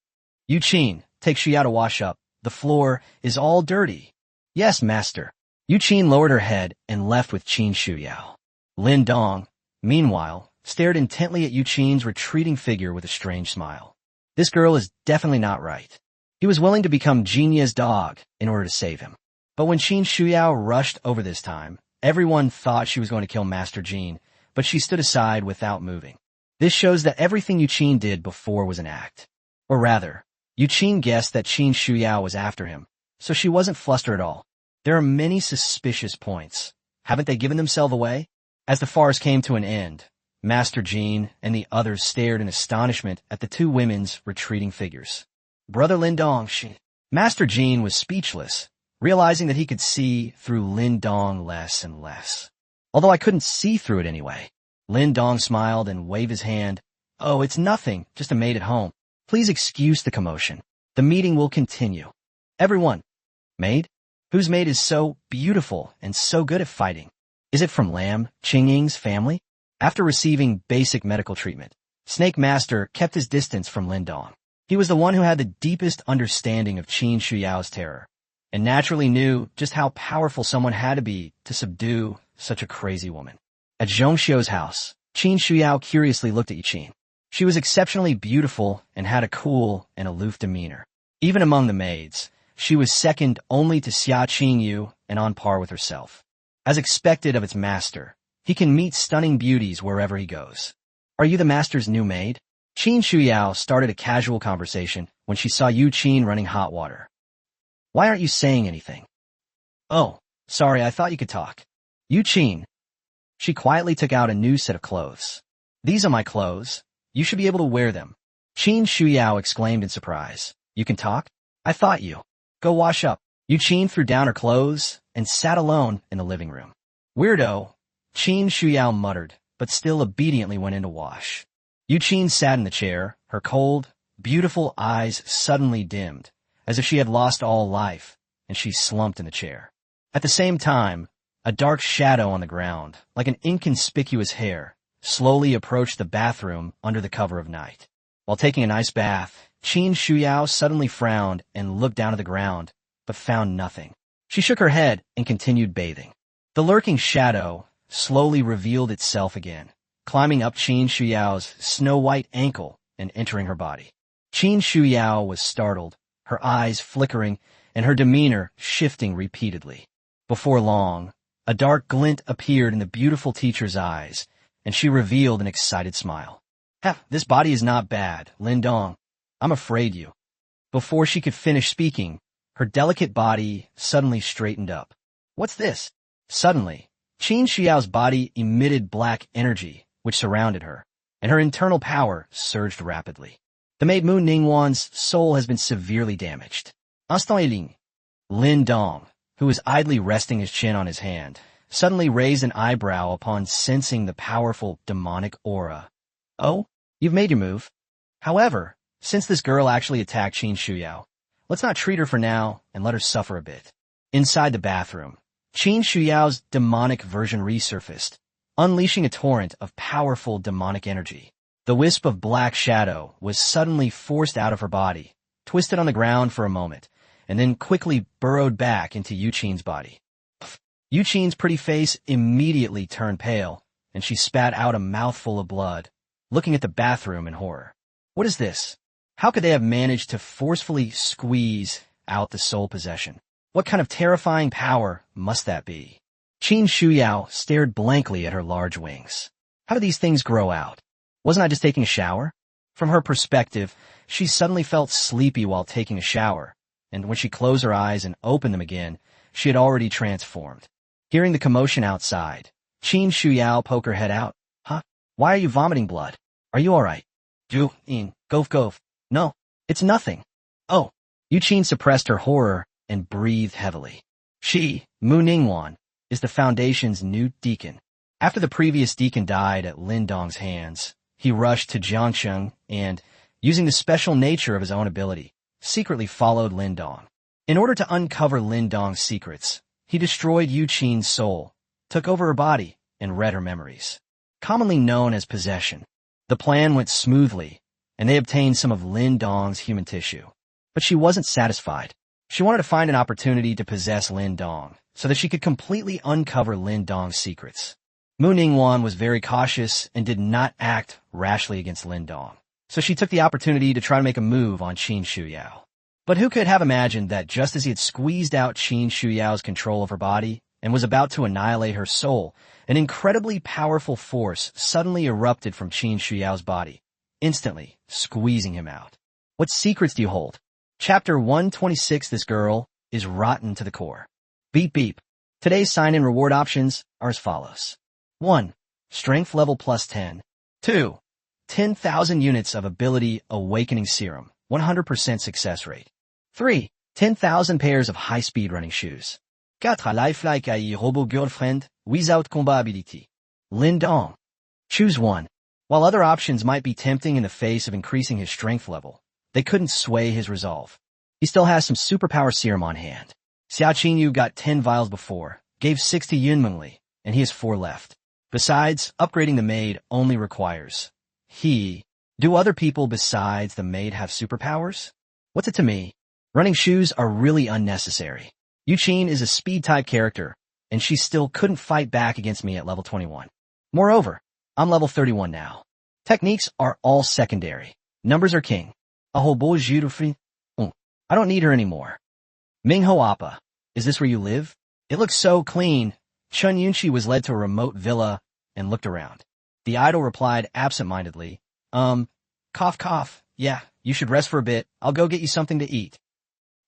You Qin, take Shuyao to wash up. The floor is all dirty. Yes, master. Yu Qin lowered her head and left with Qin Shuyao. Lin Dong, meanwhile, stared intently at Yu Qin's retreating figure with a strange smile. This girl is definitely not right. He was willing to become Jinya's dog in order to save him. But when Qin Shuyao rushed over this time, everyone thought she was going to kill Master Jin, but she stood aside without moving. This shows that everything Yu Qin did before was an act. Or rather, Yu Qin guessed that Qin Shuyao was after him, so she wasn't flustered at all. There are many suspicious points. Haven't they given themselves away? As the farce came to an end, Master Jin and the others stared in astonishment at the 2 women's retreating figures. Brother Lin Dong, Master Jin was speechless, realizing that he could see through Lin Dong less and less. Although I couldn't see through it anyway. Lin Dong smiled and waved his hand. Oh, it's nothing, just a maid at home. Please excuse the commotion. The meeting will continue. Everyone. Maid? Whose maid is so beautiful and so good at fighting? Is it from Lam Qingying's family? After receiving basic medical treatment, Snake Master kept his distance from Lin Dong. He was the one who had the deepest understanding of Qin Shuyao's terror, and naturally knew just how powerful someone had to be to subdue such a crazy woman. At Zhongxiu's house, Qin Shuyao curiously looked at Yiqin. She was exceptionally beautiful and had a cool and aloof demeanor. Even among the maids, she was second only to Xia Qingyu and on par with herself. As expected of its master, he can meet stunning beauties wherever he goes. Are you the master's new maid? Qin Shuyao started a casual conversation when she saw Yu Qin running hot water. Why aren't you saying anything? Oh, sorry, I thought you could talk. Yu Qin. She quietly took out a new set of clothes. These are my clothes. You should be able to wear them. Qin Shuyao exclaimed in surprise. You can talk? I thought you. Go wash up. Yu Qin threw down her clothes and sat alone in the living room. Weirdo. Qin Shuyao muttered, but still obediently went in to wash. Yu Qin sat in the chair, her cold, beautiful eyes suddenly dimmed, as if she had lost all life, and she slumped in the chair. At the same time, a dark shadow on the ground, like an inconspicuous hair, slowly approached the bathroom under the cover of night. While taking a nice bath, Qin Shuyao suddenly frowned and looked down at the ground, but found nothing. She shook her head and continued bathing. The lurking shadow slowly revealed itself again, climbing up Qin Shuyao's snow-white ankle and entering her body. Qin Shuyao was startled, her eyes flickering and her demeanor shifting repeatedly. Before long, a dark glint appeared in the beautiful teacher's eyes, and she revealed an excited smile. This body is not bad, Lin Dong. I'm afraid you. Before she could finish speaking, her delicate body suddenly straightened up. What's this? Suddenly, Qin Xiao's body emitted black energy, which surrounded her, and her internal power surged rapidly. The maid Mu Ningwan's soul has been severely damaged. Instant Lin Dong, who was idly resting his chin on his hand, suddenly raised an eyebrow upon sensing the powerful demonic aura. Oh, you've made your move. However, since this girl actually attacked Qin Shuyao, let's not treat her for now and let her suffer a bit. Inside the bathroom, Qin Shuyao's demonic version resurfaced, unleashing a torrent of powerful demonic energy. The wisp of black shadow was suddenly forced out of her body, twisted on the ground for a moment, and then quickly burrowed back into Yuqin's body. Yuqin's pretty face immediately turned pale, and she spat out a mouthful of blood, looking at the bathroom in horror. What is this? How could they have managed to forcefully squeeze out the soul possession? What kind of terrifying power must that be? Qin Shuyao stared blankly at her large wings. How do these things grow out? Wasn't I just taking a shower? From her perspective, she suddenly felt sleepy while taking a shower, and when she closed her eyes and opened them again, she had already transformed. Hearing the commotion outside, Qin Shuyao poked her head out. Huh? Why are you vomiting blood? Are you alright? Goof. No, it's nothing. Oh. Yuqin suppressed her horror and breathed heavily. She, Mu Ningwan, is the Foundation's new deacon. After the previous deacon died at Lin Dong's hands, he rushed to Jiangsheng and, using the special nature of his own ability, secretly followed Lin Dong. In order to uncover Lin Dong's secrets, he destroyed Yuqin's soul, took over her body, and read her memories. Commonly known as possession. The plan went smoothly, and they obtained some of Lin Dong's human tissue. But she wasn't satisfied. She wanted to find an opportunity to possess Lin Dong, so that she could completely uncover Lin Dong's secrets. Mu Ningwan was very cautious and did not act rashly against Lin Dong, so she took the opportunity to try to make a move on Qin Shuyao. But who could have imagined that just as he had squeezed out Qin Shuyao's control of her body and was about to annihilate her soul, an incredibly powerful force suddenly erupted from Qin Shuyao's body, instantly squeezing him out. What secrets do you hold? Chapter 126. This girl is rotten to the core. Beep beep. Today's sign-in reward options are as follows. 1. Strength level plus 10. 2. 10,000 units of ability awakening serum, 100% success rate. 3. 10,000 pairs of high-speed running shoes. 4. Lifelike AI Robo Girlfriend without combat ability. Lin Dong. Choose one. While other options might be tempting in the face of increasing his strength level, they couldn't sway his resolve. He still has some superpower serum on hand. Xiao Qinyu got 10 vials before, gave 6 to Yunmengli, and he has 4 left. Besides, upgrading the maid only requires he. Do other people besides the maid have superpowers? What's it to me? Running shoes are really unnecessary. Yuqin is a speed-type character, and she still couldn't fight back against me at level 21. Moreover, I'm level 31 now. Techniques are all secondary. Numbers are king. I don't need her anymore. Mingho Appa, is this where you live? It looks so clean. Chun Yunchi was led to a remote villa and looked around. The idol replied absent-mindedly, cough. Yeah, you should rest for a bit. I'll go get you something to eat.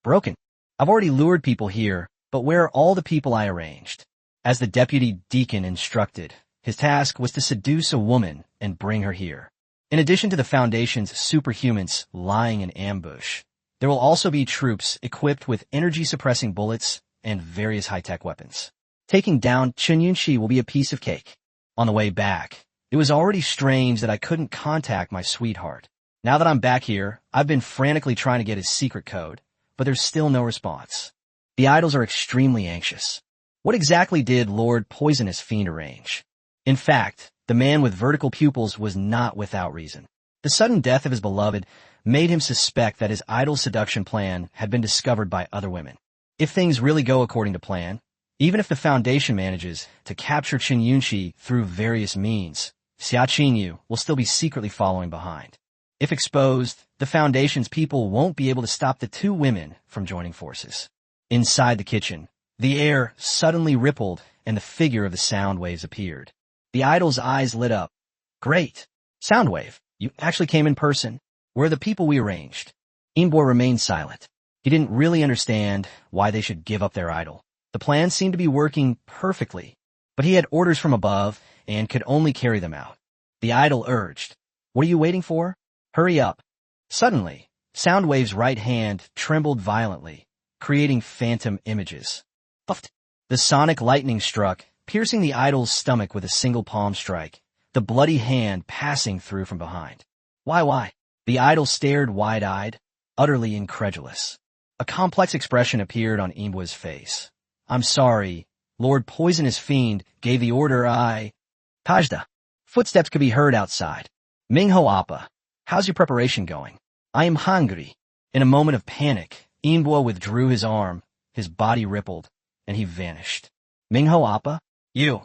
Broken. I've already lured people here, but where are all the people I arranged? As the deputy deacon instructed, his task was to seduce a woman and bring her here. In addition to the Foundation's superhumans lying in ambush, there will also be troops equipped with energy-suppressing bullets and various high-tech weapons. Taking down Chun Yunchi will be a piece of cake. On the way back, it was already strange that I couldn't contact my sweetheart. Now that I'm back here, I've been frantically trying to get his secret code, but there's still no response. The idols are extremely anxious. What exactly did Lord Poisonous Fiend arrange? In fact, the man with vertical pupils was not without reason. The sudden death of his beloved made him suspect that his idol's seduction plan had been discovered by other women. If things really go according to plan, even if the Foundation manages to capture Qin Yunchi through various means, Xia Qinyu will still be secretly following behind. If exposed, the Foundation's people won't be able to stop the 2 women from joining forces. Inside the kitchen, the air suddenly rippled and the figure of the Soundwaves appeared. The idol's eyes lit up. Great! Soundwave, you actually came in person. Where are the people we arranged? Inbo remained silent. He didn't really understand why they should give up their idol. The plan seemed to be working perfectly, but he had orders from above and could only carry them out. The idol urged, "What are you waiting for? Hurry up." Suddenly, Soundwave's right hand trembled violently, creating phantom images. Puffed. The sonic lightning struck, piercing the idol's stomach with a single palm strike, the bloody hand passing through from behind. Why? The idol stared wide-eyed, utterly incredulous. A complex expression appeared on Manhwa's face. I'm sorry, Lord Poisonous Fiend gave the order Tajda. Footsteps could be heard outside. Mingho Appa, how's your preparation going? I am hungry. In a moment of panic, Manhwa withdrew his arm, his body rippled, and he vanished. Mingho Appa? You.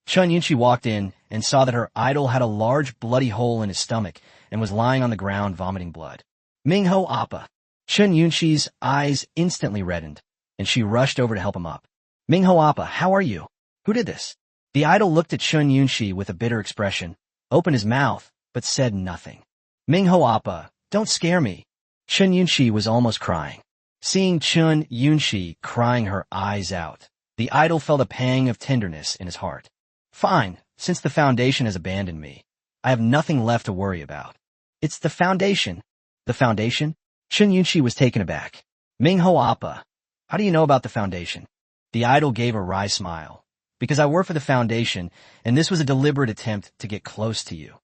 Chun Yunshi walked in and saw that her idol had a large bloody hole in his stomach and was lying on the ground vomiting blood. Mingho Appa. Chun Yunshi's eyes instantly reddened, and she rushed over to help him up. Mingho Appa, how are you? Who did this? The idol looked at Chun Yunshi with a bitter expression, opened his mouth, but said nothing. Mingho Appa, don't scare me. Chun Yunshi was almost crying. Seeing Chun Yunshi crying her eyes out, the idol felt a pang of tenderness in his heart. Fine, since the Foundation has abandoned me, I have nothing left to worry about. It's the Foundation. The Foundation? Chun Yunshi was taken aback. Mingho Appa, how do you know about the Foundation? The idol gave a wry smile. Because I work for the Foundation, and this was a deliberate attempt to get close to you.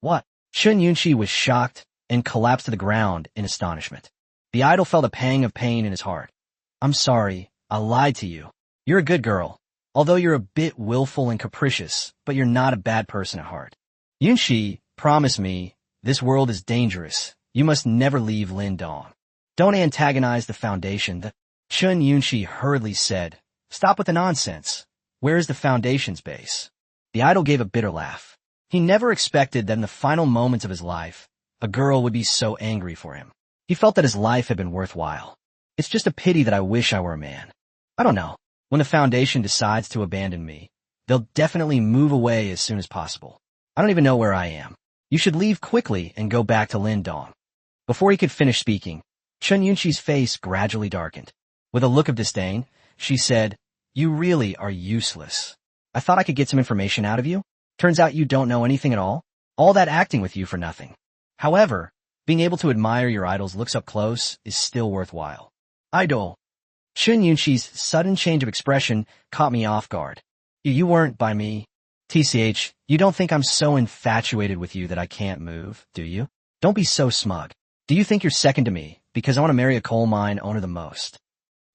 What? Chun Yunshi was shocked and collapsed to the ground in astonishment. The idol felt a pang of pain in his heart. I'm sorry, I lied to you. You're a good girl, although you're a bit willful and capricious, but you're not a bad person at heart. Yunshi, promise me, this world is dangerous. You must never leave Lindong. Don't antagonize the Foundation. Chun Yunshi hurriedly said, stop with the nonsense. Where is the Foundation's base? The idol gave a bitter laugh. He never expected that in the final moments of his life, a girl would be so angry for him. He felt that his life had been worthwhile. It's just a pity that I wish I were a man. I don't know. When the Foundation decides to abandon me, they'll definitely move away as soon as possible. I don't even know where I am. You should leave quickly and go back to Lindong. Before he could finish speaking, Chun Yunshi's face gradually darkened. With a look of disdain, she said, you really are useless. I thought I could get some information out of you. Turns out you don't know anything at all. All that acting with you for nothing. However, being able to admire your idol's looks up close is still worthwhile. Idol. Chun Yunshi's sudden change of expression caught me off guard. You weren't by me. TCH, you don't think I'm so infatuated with you that I can't move, do you? Don't be so smug. Do you think you're second to me because I want to marry a coal mine owner the most?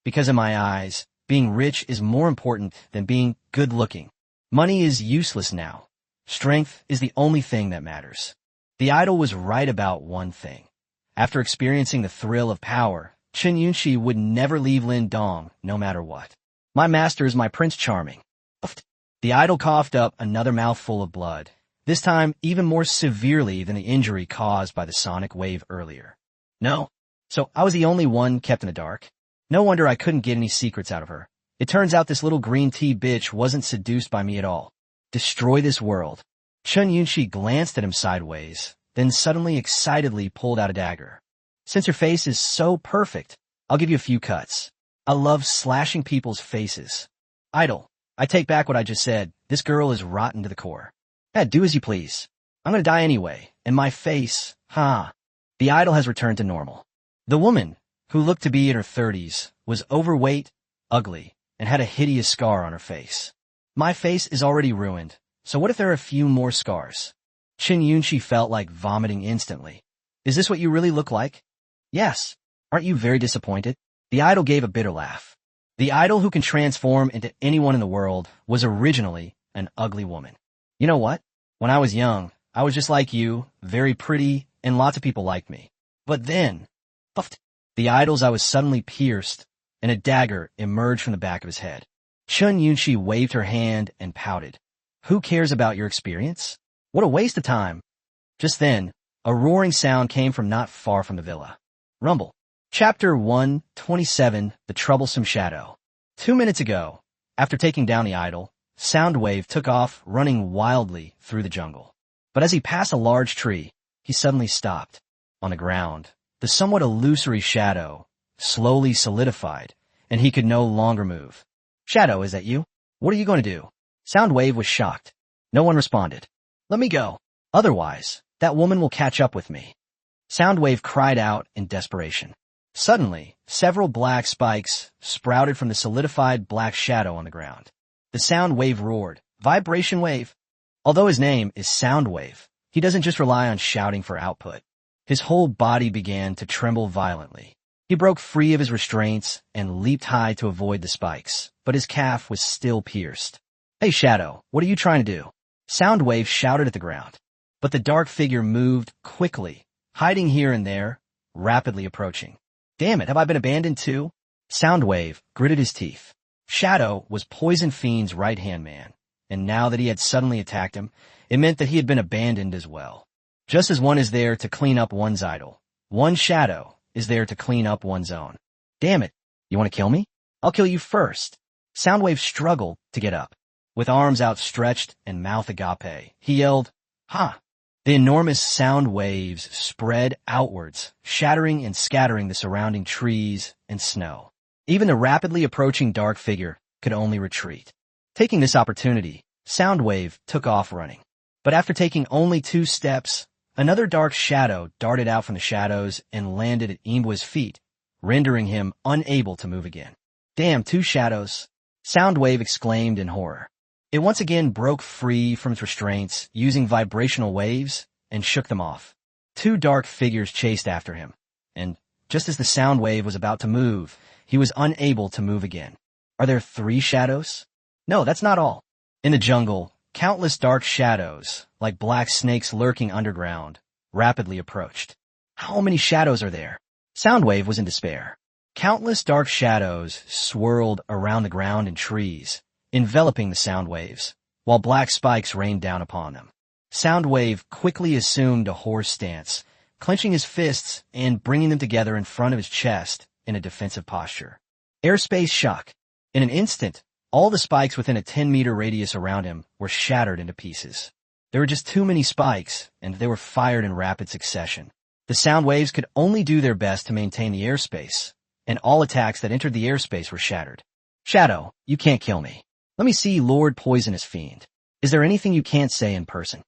Because in my eyes, being rich is more important than being good-looking. Money is useless now. Strength is the only thing that matters. The idol was right about one thing. After experiencing the thrill of power, Chun Yunshi would never leave Lindong, no matter what. My master is my Prince Charming. The idol coughed up another mouthful of blood, this time even more severely than the injury caused by the sonic wave earlier. No. So I was the only one kept in the dark? No wonder I couldn't get any secrets out of her. It turns out this little green tea bitch wasn't seduced by me at all. Destroy this world. Chun Yunshi glanced at him sideways, then suddenly excitedly pulled out a dagger. Since your face is so perfect, I'll give you a few cuts. I love slashing people's faces. Idol, I take back what I just said. This girl is rotten to the core. Do as you please. I'm gonna die anyway, and my face, The idol has returned to normal. The woman, who looked to be in her 30s, was overweight, ugly, and had a hideous scar on her face. My face is already ruined, so what if there are a few more scars? Chun Yunshi felt like vomiting instantly. Is this what you really look like? Yes. Aren't you very disappointed? The idol gave a bitter laugh. The idol who can transform into anyone in the world was originally an ugly woman. You know what? When I was young, I was just like you, very pretty, and lots of people liked me. But then, the idol's eye was suddenly pierced, and a dagger emerged from the back of his head. Chun Yunshi waved her hand and pouted. Who cares about your experience? What a waste of time. Just then, a roaring sound came from not far from the villa. Rumble. Chapter 127, The Troublesome Shadow. 2 minutes ago, after taking down the idol, Soundwave took off running wildly through the jungle. But as he passed a large tree, he suddenly stopped. On the ground, the somewhat illusory shadow slowly solidified, and he could no longer move. Shadow, is that you? What are you going to do? Soundwave was shocked. No one responded. Let me go. Otherwise, that woman will catch up with me. Soundwave cried out in desperation. Suddenly, several black spikes sprouted from the solidified black shadow on the ground. The sound wave roared. Vibration wave. Although his name is Sound Wave, he doesn't just rely on shouting for output. His whole body began to tremble violently. He broke free of his restraints and leaped high to avoid the spikes, but his calf was still pierced. Hey Shadow, what are you trying to do? Soundwave shouted at the ground. But the dark figure moved quickly, hiding here and there, rapidly approaching. Damn it, have I been abandoned too? Soundwave gritted his teeth. Shadow was Poison Fiend's right-hand man, and now that he had suddenly attacked him, it meant that he had been abandoned as well. Just as one is there to clean up one's idol, one Shadow is there to clean up one's own. Damn it, you want to kill me? I'll kill you first. Soundwave struggled to get up. With arms outstretched and mouth agape, he yelled, Ha! The enormous sound waves spread outwards, shattering and scattering the surrounding trees and snow. Even the rapidly approaching dark figure could only retreat. Taking this opportunity, Soundwave took off running. But after taking only 2 steps, another dark shadow darted out from the shadows and landed at Imbwa's feet, rendering him unable to move again. Damn, 2 shadows! Soundwave exclaimed in horror. It once again broke free from its restraints using vibrational waves and shook them off. 2 dark figures chased after him, and just as the sound wave was about to move, he was unable to move again. Are there 3 shadows? No, that's not all. In the jungle, countless dark shadows, like black snakes lurking underground, rapidly approached. How many shadows are there? Soundwave was in despair. Countless dark shadows swirled around the ground and trees, enveloping the sound waves, while black spikes rained down upon them. Soundwave quickly assumed a horse stance, clenching his fists and bringing them together in front of his chest in a defensive posture. Airspace shock. In an instant, all the spikes within a 10-meter radius around him were shattered into pieces. There were just too many spikes, and they were fired in rapid succession. The sound waves could only do their best to maintain the airspace, and all attacks that entered the airspace were shattered. Shadow, you can't kill me. Let me see Lord Poisonous Fiend. Is there anything you can't say in person?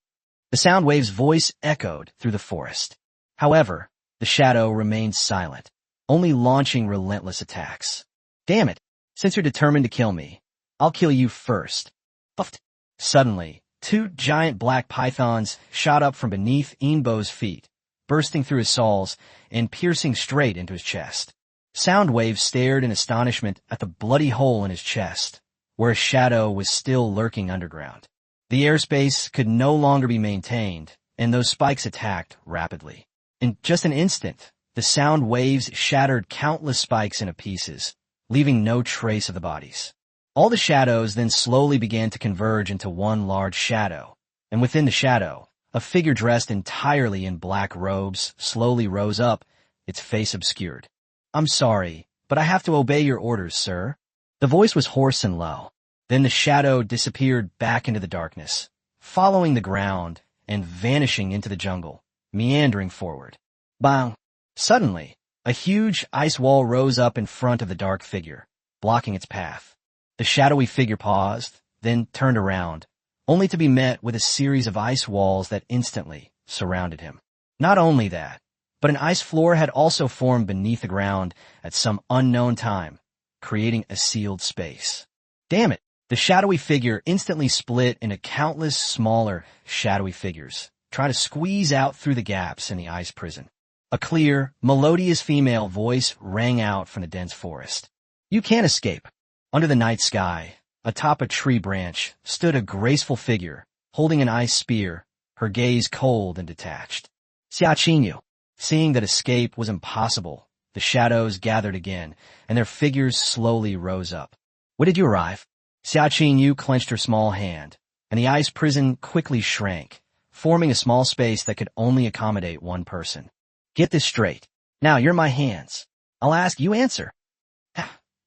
The sound wave's voice echoed through the forest. However, the shadow remained silent, only launching relentless attacks. Damn it, since you're determined to kill me, I'll kill you first. Puffed. Suddenly, 2 giant black pythons shot up from beneath Imbwa's feet, bursting through his soles and piercing straight into his chest. Soundwave stared in astonishment at the bloody hole in his chest, where a shadow was still lurking underground. The airspace could no longer be maintained, and those spikes attacked rapidly. In just an instant, the sound waves shattered countless spikes into pieces, leaving no trace of the bodies. All the shadows then slowly began to converge into one large shadow, and within the shadow, a figure dressed entirely in black robes slowly rose up, its face obscured. I'm sorry, but I have to obey your orders, sir. The voice was hoarse and low. Then the shadow disappeared back into the darkness, following the ground and vanishing into the jungle, meandering forward. Bang! Suddenly, a huge ice wall rose up in front of the dark figure, blocking its path. The shadowy figure paused, then turned around, only to be met with a series of ice walls that instantly surrounded him. Not only that, but an ice floor had also formed beneath the ground at some unknown time, creating a sealed space. Damn it! The shadowy figure instantly split into countless smaller, shadowy figures, trying to squeeze out through the gaps in the ice prison. A clear, melodious female voice rang out from the dense forest. You can't escape. Under the night sky, atop a tree branch, stood a graceful figure, holding an ice spear, her gaze cold and detached. Xiaqinyu. Seeing that escape was impossible, the shadows gathered again, and their figures slowly rose up. When did you arrive? Xiaqinyu clenched her small hand, and the ice prison quickly shrank, forming a small space that could only accommodate one person. Get this straight. Now you're in my hands. I'll ask, you answer.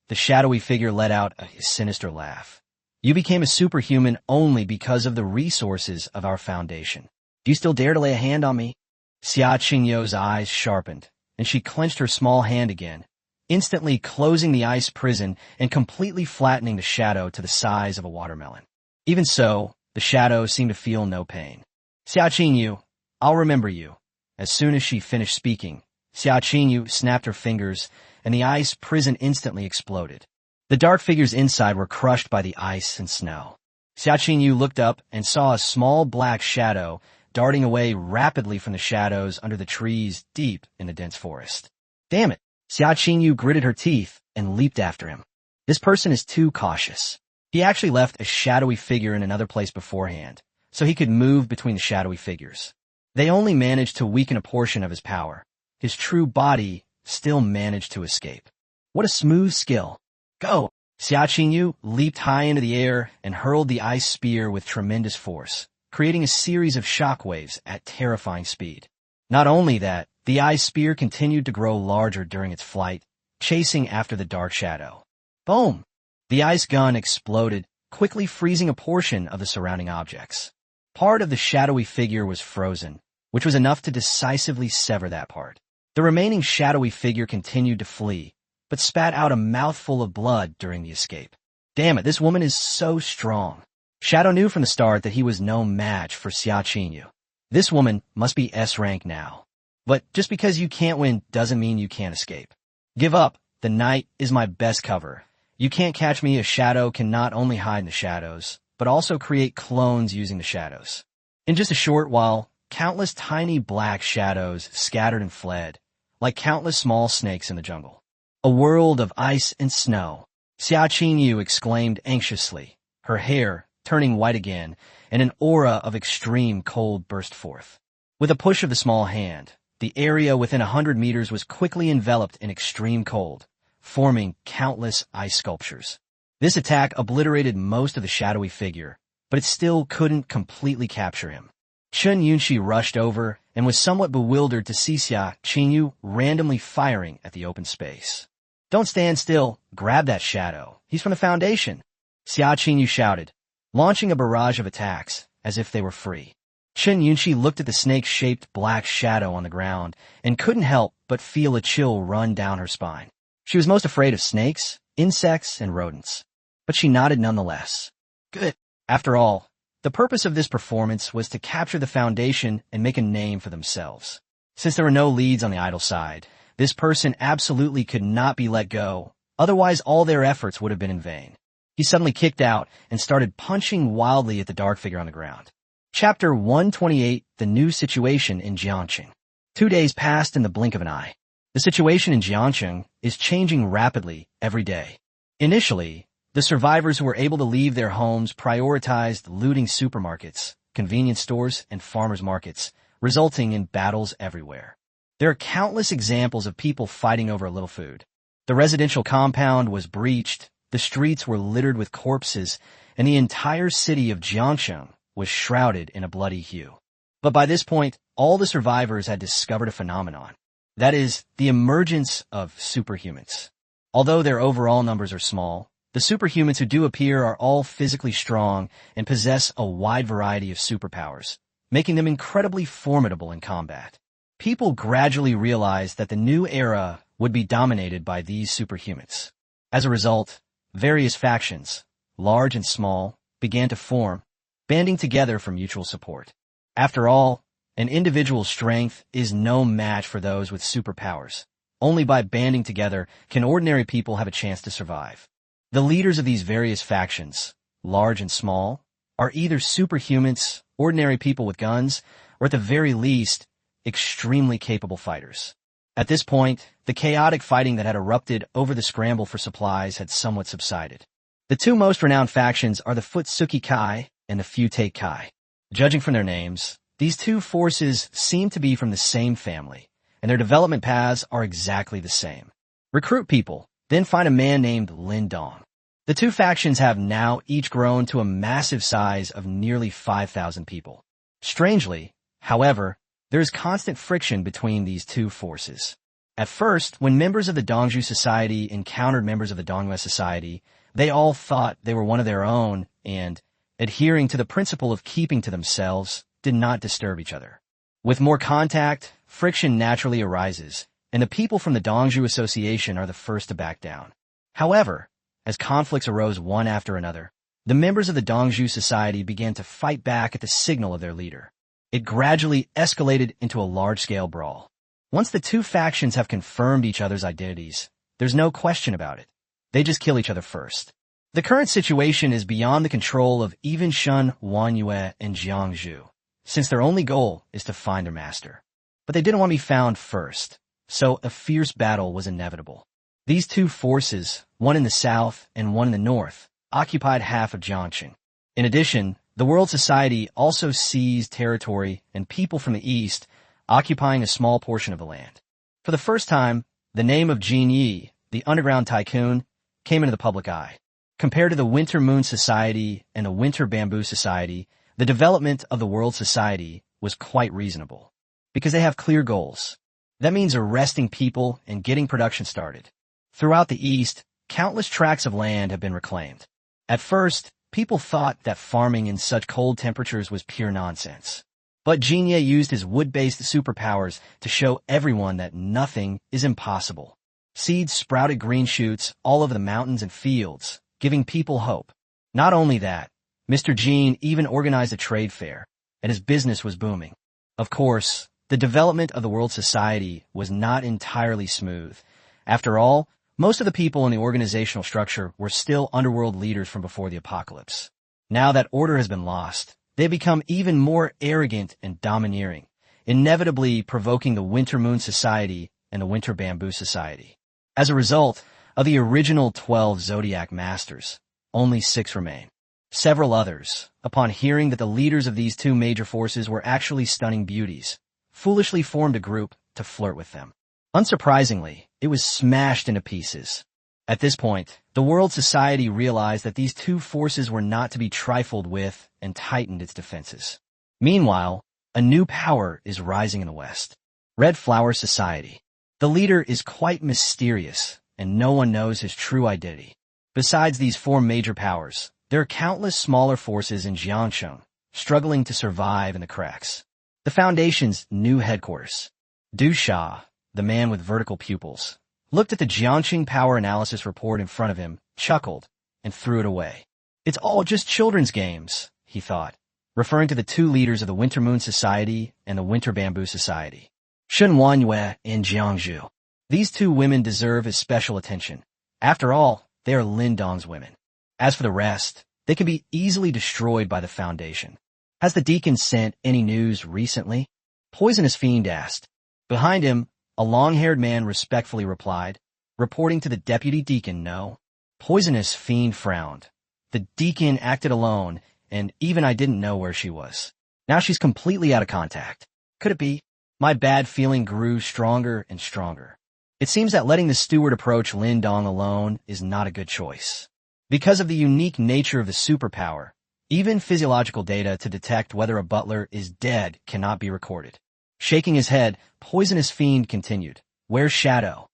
The shadowy figure let out a sinister laugh. You became a superhuman only because of the resources of our foundation. Do you still dare to lay a hand on me? Xia Qingyou's eyes sharpened, and she clenched her small hand again, instantly closing the ice prison and completely flattening the shadow to the size of a watermelon. Even so, the shadow seemed to feel no pain. Xia Qingyu, I'll remember you. As soon as she finished speaking, Xia Qingyu snapped her fingers, and the ice prison instantly exploded. The dark figures inside were crushed by the ice and snow. Xia Qingyu looked up and saw a small black shadow darting away rapidly from the shadows under the trees deep in the dense forest. Damn it! Xia Qingyu gritted her teeth and leaped after him. This person is too cautious. He actually left a shadowy figure in another place beforehand, so he could move between the shadowy figures. They only managed to weaken a portion of his power. His true body still managed to escape. What a smooth skill. Go! Xia Qingyu leaped high into the air and hurled the ice spear with tremendous force, creating a series of shockwaves at terrifying speed. Not only that, the ice spear continued to grow larger during its flight, chasing after the dark shadow. Boom! The ice gun exploded, quickly freezing a portion of the surrounding objects. Part of the shadowy figure was frozen, which was enough to decisively sever that part. The remaining shadowy figure continued to flee, but spat out a mouthful of blood during the escape. Damn it, this woman is so strong. Shadow knew from the start that he was no match for Xia Qingyu. This woman must be S rank now. But just because you can't win doesn't mean you can't escape. Give up. The night is my best cover. You can't catch me. A shadow can not only hide in the shadows, but also create clones using the shadows. In just a short while, countless tiny black shadows scattered and fled, like countless small snakes in the jungle. A world of ice and snow. Xia Qingyu exclaimed anxiously, her hair turning white again, and an aura of extreme cold burst forth. With a push of the small hand, the area within 100 meters was quickly enveloped in extreme cold, forming countless ice sculptures. This attack obliterated most of the shadowy figure, but it still couldn't completely capture him. Chen Yunxi rushed over and was somewhat bewildered to see Xia Qingyu randomly firing at the open space. Don't stand still, grab that shadow. He's from the Foundation. Xia Qingyu shouted, launching a barrage of attacks as if they were free. Chen Yunxi looked at the snake-shaped black shadow on the ground and couldn't help but feel a chill run down her spine. She was most afraid of snakes, insects, and rodents, but she nodded nonetheless. Good. After all, the purpose of this performance was to capture the Foundation and make a name for themselves. Since there were no leads on the idol side, this person absolutely could not be let go, otherwise all their efforts would have been in vain. He suddenly kicked out and started punching wildly at the dark figure on the ground. Chapter 128, The New Situation in Jiangqing. 2 days passed in the blink of an eye. The situation in Jiangqing is changing rapidly every day. Initially, the survivors who were able to leave their homes prioritized looting supermarkets, convenience stores, and farmers' markets, resulting in battles everywhere. There are countless examples of people fighting over a little food. The residential compound was breached, the streets were littered with corpses, and the entire city of Jiangqing was shrouded in a bloody hue. But by this point, all the survivors had discovered a phenomenon. That is, the emergence of superhumans. Although their overall numbers are small, the superhumans who do appear are all physically strong and possess a wide variety of superpowers, making them incredibly formidable in combat. People gradually realized that the new era would be dominated by these superhumans. As a result, various factions, large and small, began to form, banding together for mutual support. After all, an individual's strength is no match for those with superpowers. Only by banding together can ordinary people have a chance to survive. The leaders of these various factions, large and small, are either superhumans, ordinary people with guns, or at the very least, extremely capable fighters. At this point, the chaotic fighting that had erupted over the scramble for supplies had somewhat subsided. The two most renowned factions are the Futsuki Kai and the Futei Kai. Judging from their names, these two forces seem to be from the same family, and their development paths are exactly the same. Recruit people, then find a man named Lin Dong. The two factions have now each grown to a massive size of nearly 5,000 people. Strangely, however, there is constant friction between these two forces. At first, when members of the Dongzhu Society encountered members of the Donghua Society, they all thought they were one of their own and, adhering to the principle of keeping to themselves, did not disturb each other. With more contact, friction naturally arises, and the people from the Dongzhu Association are the first to back down. However, as conflicts arose one after another, the members of the Dongzhu Society began to fight back at the signal of their leader. It gradually escalated into a large-scale brawl. Once the two factions have confirmed each other's identities, there's no question about it. They just kill each other first. The current situation is beyond the control of even Shun, Wanyue, and Jiangzhu, since their only goal is to find their master. But they didn't want to be found first, so a fierce battle was inevitable. These two forces, one in the south and one in the north, occupied half of Jiangxing. In addition, the World Society also seized territory and people from the east, occupying a small portion of the land. For the first time, the name of Jin Yi, the underground tycoon, came into the public eye. Compared to the Winter Moon Society and the Winter Bamboo Society, the development of the World Society was quite reasonable, because they have clear goals. That means arresting people and getting production started. Throughout the East, countless tracts of land have been reclaimed. At first, people thought that farming in such cold temperatures was pure nonsense. But Jinye used his wood-based superpowers to show everyone that nothing is impossible. Seeds sprouted green shoots all over the mountains and fields, giving people hope. Not only that, Mr. Jin even organized a trade fair, and his business was booming. Of course, the development of the World Society was not entirely smooth. After all, most of the people in the organizational structure were still underworld leaders from before the apocalypse. Now that order has been lost, they become even more arrogant and domineering, inevitably provoking the Winter Moon Society and the Winter Bamboo Society. As a result of the original 12 Zodiac Masters, only 6 remain. Several others, upon hearing that the leaders of these two major forces were actually stunning beauties, foolishly formed a group to flirt with them. Unsurprisingly, it was smashed into pieces. At this point, the World Society realized that these two forces were not to be trifled with and tightened its defenses. Meanwhile, a new power is rising in the West. Red Flower Society. The leader is quite mysterious, and no one knows his true identity. Besides these 4 major powers, there are countless smaller forces in Jiangsheng, struggling to survive in the cracks. The Foundation's new headquarters. Du Sha, the man with vertical pupils, looked at the Jiangxing Power Analysis report in front of him, chuckled, and threw it away. It's all just children's games, he thought, referring to the 2 leaders of the Winter Moon Society and the Winter Bamboo Society, Shun Wanyue and Jiangzhu. These 2 women deserve his special attention. After all, they are Lin Dong's women. As for the rest, they can be easily destroyed by the Foundation. Has the deacon sent any news recently? Poisonous Fiend asked. Behind him, a long-haired man respectfully replied, reporting to the deputy deacon, no. Poisonous Fiend frowned. The deacon acted alone, and even I didn't know where she was. Now she's completely out of contact. Could it be? My bad feeling grew stronger and stronger. It seems that letting the steward approach Lin Dong alone is not a good choice. Because of the unique nature of the superpower, even physiological data to detect whether a butler is dead cannot be recorded. Shaking his head, Poisonous Fiend continued, "Where's Shadow?"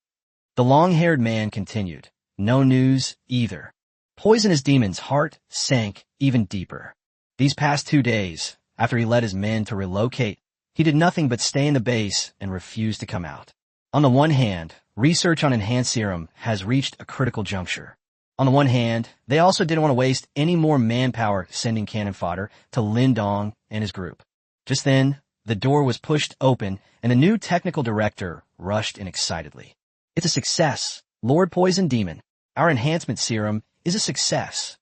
The long-haired man continued, "No news, either." Poisonous Demon's heart sank even deeper. These past 2 days, after he led his men to relocate, he did nothing but stay in the base and refuse to come out. On the one hand, research on enhanced serum has reached a critical juncture. On the one hand, they also didn't want to waste any more manpower sending cannon fodder to Lin Dong and his group. Just then, the door was pushed open, and the new technical director rushed in excitedly. "It's a success, Lord Poison Demon. Our enhancement serum is a success."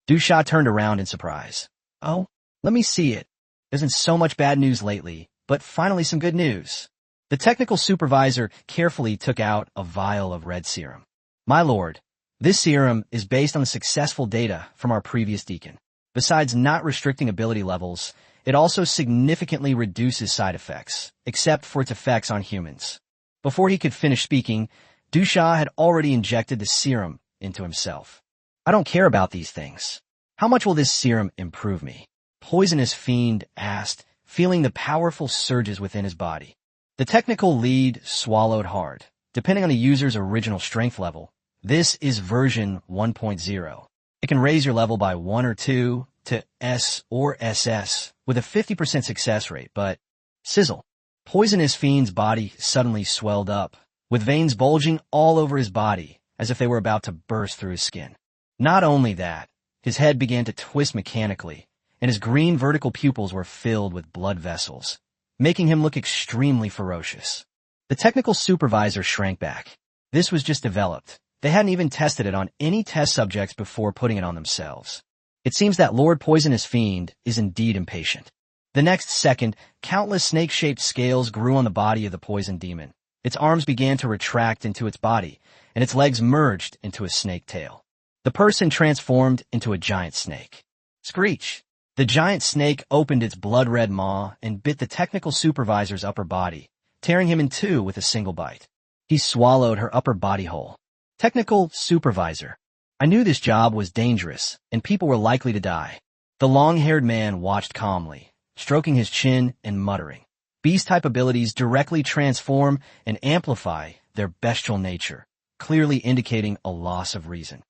Du Sha turned around in surprise. "Oh, let me see it. There's been so much bad news lately, but finally some good news." The technical supervisor carefully took out a vial of red serum. "My lord, this serum is based on the successful data from our previous deacon. Besides not restricting ability levels, it also significantly reduces side effects, except for its effects on humans." Before he could finish speaking, Du Sha had already injected the serum into himself. "I don't care about these things. How much will this serum improve me?" Poisonous Fiend asked, feeling the powerful surges within his body. The technical lead swallowed hard. Depending on the user's original strength level, this is version 1.0. It can raise your level by 1 or 2 to S or SS with a 50% success rate, but sizzle. Poisonous Fiend's body suddenly swelled up, with veins bulging all over his body as if they were about to burst through his skin. Not only that, his head began to twist mechanically, and his green vertical pupils were filled with blood vessels, making him look extremely ferocious. The technical supervisor shrank back. This was just developed, They hadn't even tested it on any test subjects before putting it on themselves. It seems that Lord Poisonous Fiend is indeed impatient. The next second, countless snake-shaped scales grew on the body of the poison demon. Its arms began to retract into its body, and its legs merged into a snake tail. The person transformed into a giant snake. Screech! The giant snake opened its blood-red maw and bit the technical supervisor's upper body, tearing him in two with a single bite. He swallowed her upper body whole. Technical supervisor. I knew this job was dangerous, and people were likely to die. The long-haired man watched calmly, stroking his chin and muttering. Beast-type abilities directly transform and amplify their bestial nature, clearly indicating a loss of reason.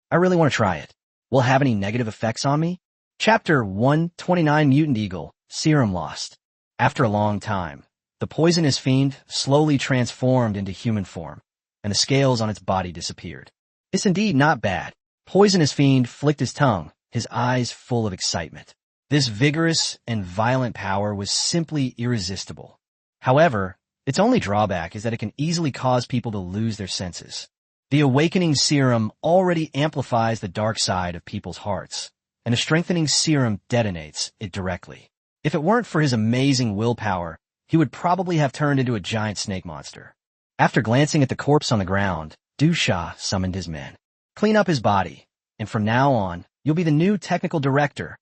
I really want to try it. Will it have any negative effects on me? Chapter 129 Mutant Eagle, Serum Lost. After a long time, the poisonous fiend slowly transformed into human form, and the scales on its body disappeared. It's indeed not bad. Poisonous fiend flicked his tongue, his eyes full of excitement. This vigorous and violent power was simply irresistible. However, its only drawback is that it can easily cause people to lose their senses. The awakening serum already amplifies the dark side of people's hearts, and a strengthening serum detonates it directly. If it weren't for his amazing willpower, he would probably have turned into a giant snake monster. After glancing at the corpse on the ground, Dusha summoned his men. Clean up his body, and from now on, you'll be the new technical director.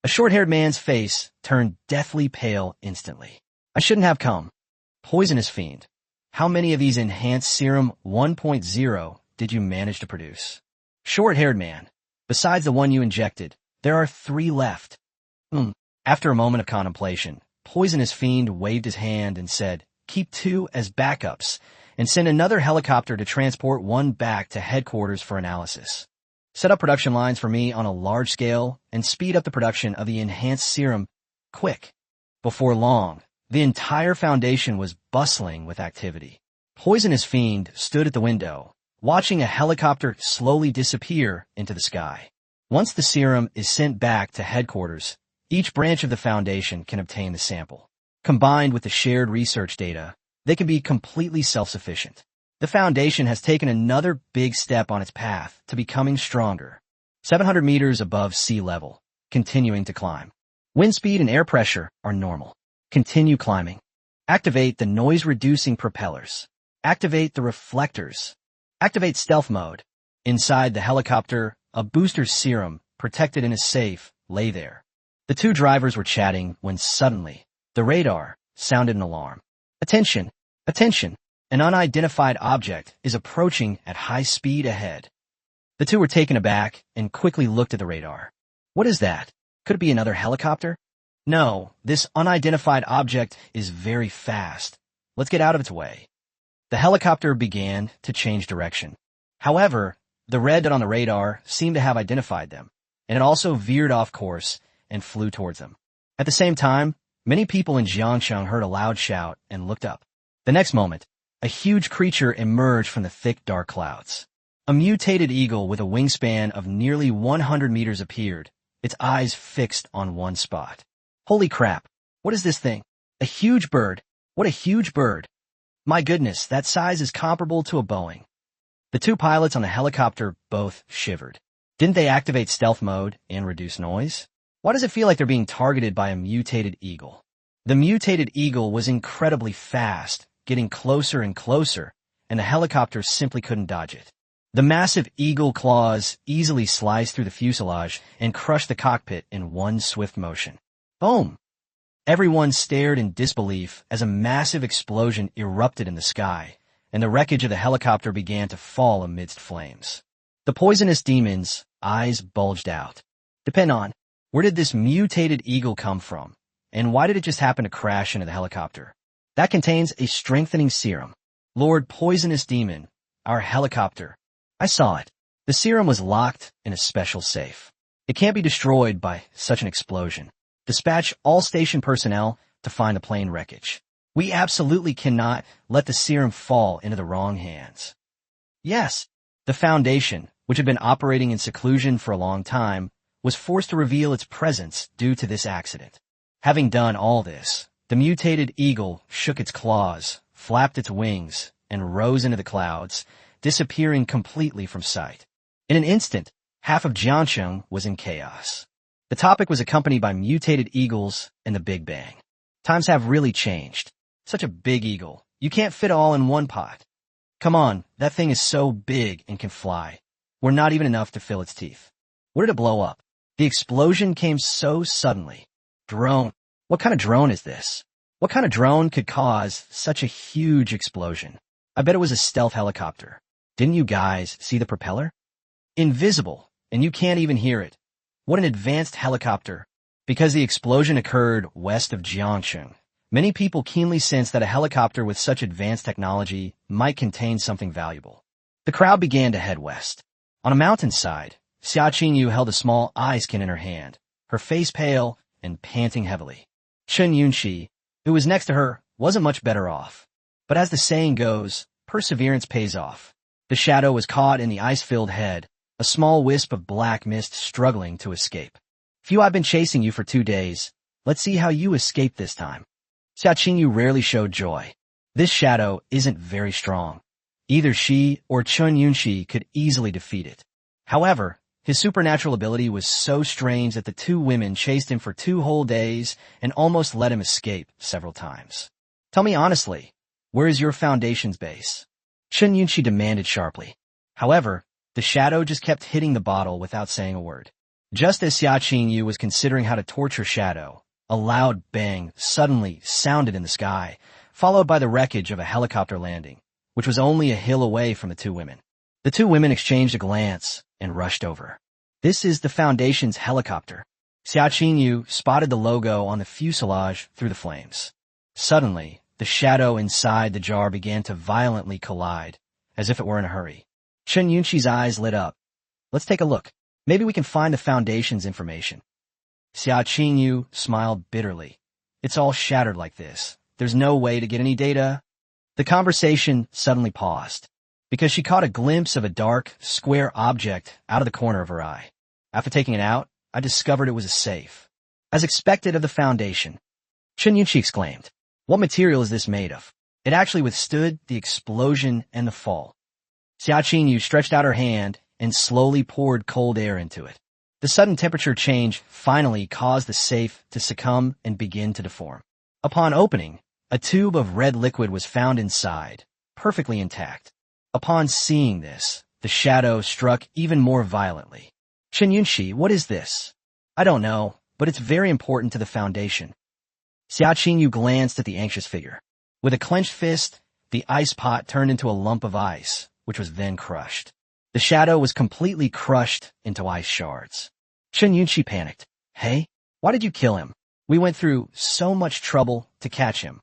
A short-haired man's face turned deathly pale instantly. I shouldn't have come. Poisonous fiend. How many of these enhanced serum 1.0 did you manage to produce? Short-haired man. Besides the one you injected, there are 3 left. After a moment of contemplation, Poisonous Fiend waved his hand and said, keep 2 as backups, and send another helicopter to transport 1 back to headquarters for analysis. Set up production lines for me on a large scale and speed up the production of the enhanced serum quick. Before long, the entire Foundation was bustling with activity. Poisonous Fiend stood at the window, watching a helicopter slowly disappear into the sky. Once the serum is sent back to headquarters, each branch of the Foundation can obtain the sample. Combined with the shared research data, they can be completely self-sufficient. The Foundation has taken another big step on its path to becoming stronger. 700 meters above sea level, continuing to climb. Wind speed and air pressure are normal. Continue climbing. Activate the noise-reducing propellers. Activate the reflectors. Activate stealth mode. Inside the helicopter, a booster serum, protected in a safe, lay there. The 2 drivers were chatting when suddenly, the radar sounded an alarm. Attention! Attention! An unidentified object is approaching at high speed ahead. The 2 were taken aback and quickly looked at the radar. What is that? Could it be another helicopter? No, this unidentified object is very fast. Let's get out of its way. The helicopter began to change direction. However, the red dot on the radar seemed to have identified them, and it also veered off course and flew towards them. At the same time, many people in Jiangsheng heard a loud shout and looked up. The next moment, a huge creature emerged from the thick, dark clouds. A mutated eagle with a wingspan of nearly 100 meters appeared, its eyes fixed on one spot. Holy crap! What is this thing? A huge bird! What a huge bird! My goodness, that size is comparable to a Boeing. The 2 pilots on the helicopter both shivered. Didn't they activate stealth mode and reduce noise? Why does it feel like they're being targeted by a mutated eagle? The mutated eagle was incredibly fast, getting closer and closer, and the helicopter simply couldn't dodge it. The massive eagle claws easily sliced through the fuselage and crushed the cockpit in one swift motion. Boom! Everyone stared in disbelief as a massive explosion erupted in the sky, and the wreckage of the helicopter began to fall amidst flames. The poisonous demon's eyes bulged out. Depend on, where did this mutated eagle come from, and why did it just happen to crash into the helicopter? That contains a strengthening serum. Lord Poisonous Demon, our helicopter. I saw it. The serum was locked in a special safe. It can't be destroyed by such an explosion. Dispatch all station personnel to find the plane wreckage. We absolutely cannot let the serum fall into the wrong hands. Yes, the Foundation, which had been operating in seclusion for a long time, was forced to reveal its presence due to this accident. Having done all this, the mutated eagle shook its claws, flapped its wings, and rose into the clouds, disappearing completely from sight. In an instant, half of Jiangsheng was in chaos. The topic was accompanied by mutated eagles and the Big Bang. Times have really changed. Such a big eagle. You can't fit it all in one pot. Come on, that thing is so big and can fly. We're not even enough to fill its teeth. Where did it blow up? The explosion came so suddenly. Drone. What kind of drone is this? What kind of drone could cause such a huge explosion? I bet it was a stealth helicopter. Didn't you guys see the propeller? Invisible, and you can't even hear it. What an advanced helicopter. Because the explosion occurred west of Jiangsheng, many people keenly sensed that a helicopter with such advanced technology might contain something valuable. The crowd began to head west. On a mountainside, Xia Qingyu held a small eye skin in her hand, her face pale and panting heavily. Chen Yunxi, who was next to her, wasn't much better off. But as the saying goes, perseverance pays off. The shadow was caught in the ice-filled head, a small wisp of black mist struggling to escape. Phew, I've been chasing you for 2 days. Let's see how you escape this time. Xia Qingyu rarely showed joy. This shadow isn't very strong. Either she or Chen Yunxi could easily defeat it. However, his supernatural ability was so strange that the two women chased him for 2 whole days and almost let him escape several times. Tell me honestly, where is your foundation's base? Chen Yunxi demanded sharply. However, the shadow just kept hitting the bottle without saying a word. Just as Xia Qingyu was considering how to torture Shadow, a loud bang suddenly sounded in the sky, followed by the wreckage of a helicopter landing, which was only a hill away from the two women. The two women exchanged a glance and rushed over. This is the Foundation's helicopter. Xia Qingyu spotted the logo on the fuselage through the flames. Suddenly, the shadow inside the jar began to violently collide, as if it were in a hurry. Chen Yunxi's eyes lit up. Let's take a look. Maybe we can find the Foundation's information. Xia Qingyu smiled bitterly. It's all shattered like this. There's no way to get any data. The conversation suddenly paused, because she caught a glimpse of a dark, square object out of the corner of her eye. After taking it out, I discovered it was a safe. As expected of the Foundation, Chen Yunxi exclaimed. What material is this made of? It actually withstood the explosion and the fall. Xia Qingyu stretched out her hand and slowly poured cold air into it. The sudden temperature change finally caused the safe to succumb and begin to deform. Upon opening, a tube of red liquid was found inside, perfectly intact. Upon seeing this, the shadow struck even more violently. Chen Yunxi, what is this? I don't know, but it's very important to the Foundation. Xia Qingyu glanced at the anxious figure. With a clenched fist, the ice pot turned into a lump of ice, which was then crushed. The shadow was completely crushed into ice shards. Chen Yunxi panicked. Hey, why did you kill him? We went through so much trouble to catch him.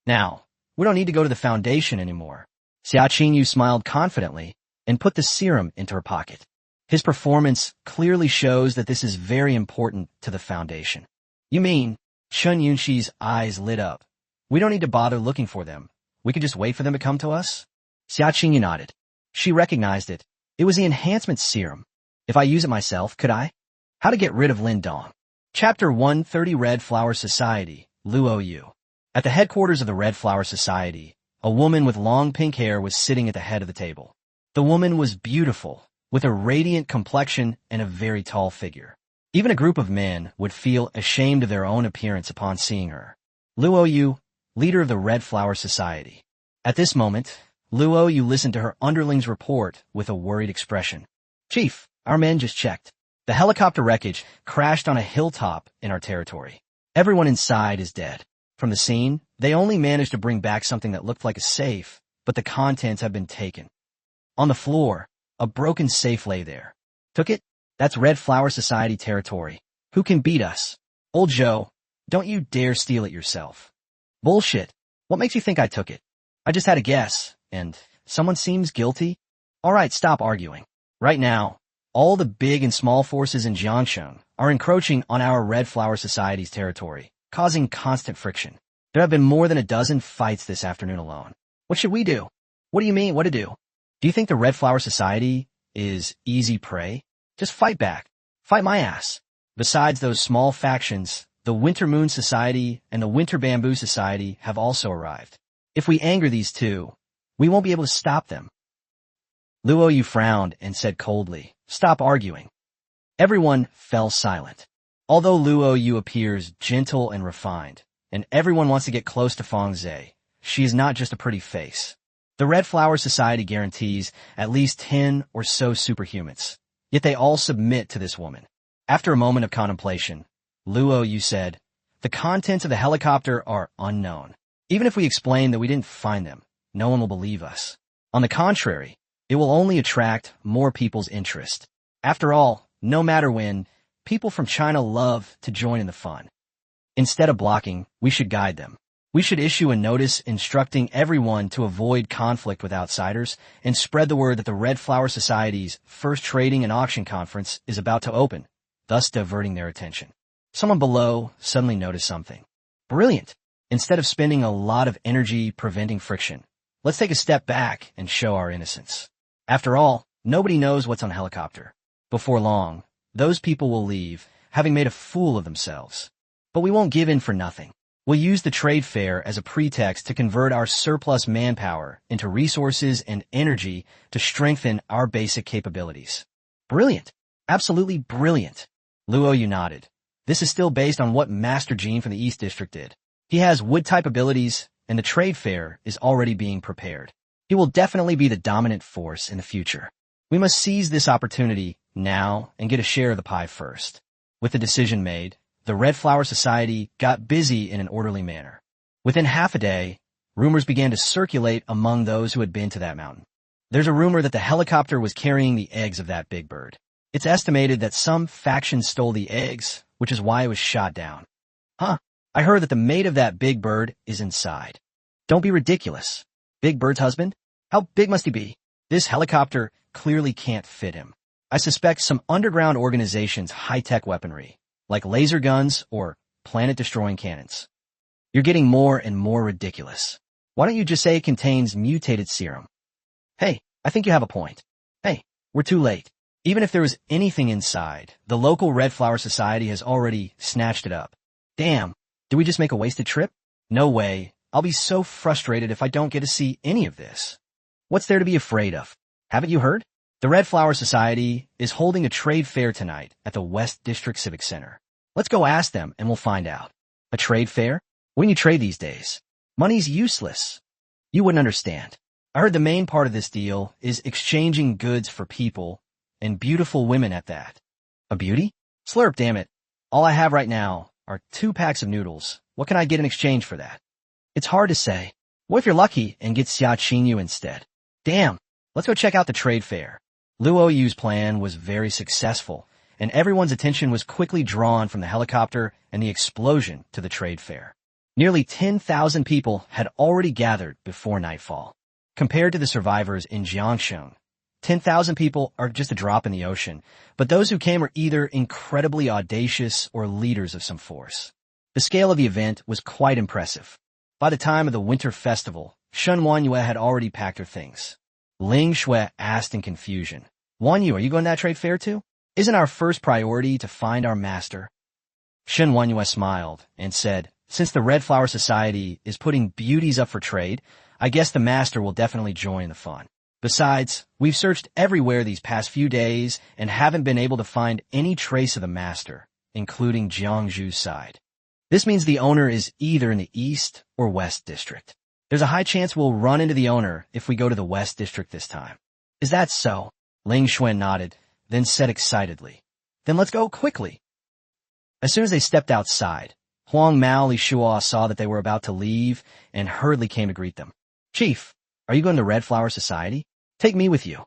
Now, we don't need to go to the Foundation anymore. Xia Qingyu smiled confidently and put the serum into her pocket. His performance clearly shows that this is very important to the Foundation. You mean? Chen Yunxi's eyes lit up. We don't need to bother looking for them. We could just wait for them to come to us? Xia Qingyu nodded. She recognized it. It was the enhancement serum. If I use it myself, could I? How to get rid of Lin Dong. Chapter 130 Red Flower Society, Luo Yu. At the headquarters of the Red Flower Society, a woman with long pink hair was sitting at the head of the table. The woman was beautiful, with a radiant complexion and a very tall figure. Even a group of men would feel ashamed of their own appearance upon seeing her. Luo Yu, leader of the Red Flower Society. At this moment, Luo Yu listened to her underling's report with a worried expression. Chief, our men just checked. The helicopter wreckage crashed on a hilltop in our territory. Everyone inside is dead. From the scene, they only managed to bring back something that looked like a safe, but the contents have been taken. On the floor, a broken safe lay there. Took it? That's Red Flower Society territory. Who can beat us? Old Joe, don't you dare steal it yourself. Bullshit. What makes you think I took it? I just had a guess, and someone seems guilty? All right, stop arguing. Right now, all the big and small forces in Jiangsheng are encroaching on our Red Flower Society's territory, causing constant friction. There have been more than a dozen fights this afternoon alone. What should we do? What do you mean, what to do? Do you think the Red Flower Society is easy prey? Just fight back. Fight my ass. Besides those small factions, the Winter Moon Society and the Winter Bamboo Society have also arrived. If we anger these two, we won't be able to stop them. Luo Yu frowned and said coldly, "Stop arguing." Everyone fell silent. Although Luo Yu appears gentle and refined, and everyone wants to get close to Feng Zhe, she is not just a pretty face. The Red Flower Society guarantees at least 10 or so superhumans, yet they all submit to this woman. After a moment of contemplation, Luo Yu said, "The contents of the helicopter are unknown. Even if we explain that we didn't find them, no one will believe us. On the contrary, it will only attract more people's interest. After all, no matter when, people from China love to join in the fun. Instead of blocking, we should guide them. We should issue a notice instructing everyone to avoid conflict with outsiders and spread the word that the Red Flower Society's first trading and auction conference is about to open, thus diverting their attention." Someone below suddenly noticed something. "Brilliant! Instead of spending a lot of energy preventing friction, let's take a step back and show our innocence. After all, nobody knows what's on the helicopter. Before long, those people will leave, having made a fool of themselves. But we won't give in for nothing. We'll use the trade fair as a pretext to convert our surplus manpower into resources and energy to strengthen our basic capabilities." "Brilliant. Absolutely brilliant." Luo Yu nodded. "This is still based on what Master Gene from the East District did. He has wood-type abilities, and the trade fair is already being prepared. He will definitely be the dominant force in the future. We must seize this opportunity now and get a share of the pie first." With the decision made, the Red Flower Society got busy in an orderly manner. Within half a day, rumors began to circulate among those who had been to that mountain. There's a rumor that the helicopter was carrying the eggs of that big bird. It's estimated that some faction stole the eggs, which is why it was shot down. "Huh, I heard that the mate of that big bird is inside." "Don't be ridiculous. Big Bird's husband? How big must he be? This helicopter clearly can't fit him. I suspect some underground organization's high-tech weaponry, like laser guns or planet-destroying cannons." "You're getting more and more ridiculous. Why don't you just say it contains mutated serum?" "Hey, I think you have a point. Hey, we're too late. Even if there was anything inside, the local Red Flower Society has already snatched it up. Damn, did we just make a wasted trip? No way. I'll be so frustrated if I don't get to see any of this." "What's there to be afraid of? Haven't you heard? The Red Flower Society is holding a trade fair tonight at the West District Civic Center. Let's go ask them and we'll find out." "A trade fair? When you trade these days? Money's useless." "You wouldn't understand. I heard the main part of this deal is exchanging goods for people, and beautiful women at that." "A beauty? Slurp, damn it. All I have right now are 2 packs of noodles. What can I get in exchange for that?" "It's hard to say. What if you're lucky and get Xia Qinyu instead?" "Damn, let's go check out the trade fair." Luo Yu's plan was very successful, and everyone's attention was quickly drawn from the helicopter and the explosion to the trade fair. Nearly 10,000 people had already gathered before nightfall. Compared to the survivors in Jiangsheng, 10,000 people are just a drop in the ocean, but those who came were either incredibly audacious or leaders of some force. The scale of the event was quite impressive. By the time of the winter festival, Shen Wanyue had already packed her things. Ling Shui asked in confusion, "Wanyu, are you going to that trade fair too? Isn't our first priority to find our master?" Shen Wanyue smiled and said, "Since the Red Flower Society is putting beauties up for trade, I guess the master will definitely join the fun. Besides, we've searched everywhere these past few days and haven't been able to find any trace of the master, including Jiangzhu's side. This means the owner is either in the East or West District. There's a high chance we'll run into the owner if we go to the West District this time." "Is that so?" Ling Xuan nodded, then said excitedly, "Then let's go quickly." As soon as they stepped outside, Huang Mao Li Shuo saw that they were about to leave and hurriedly came to greet them. "Chief, are you going to Red Flower Society? Take me with you."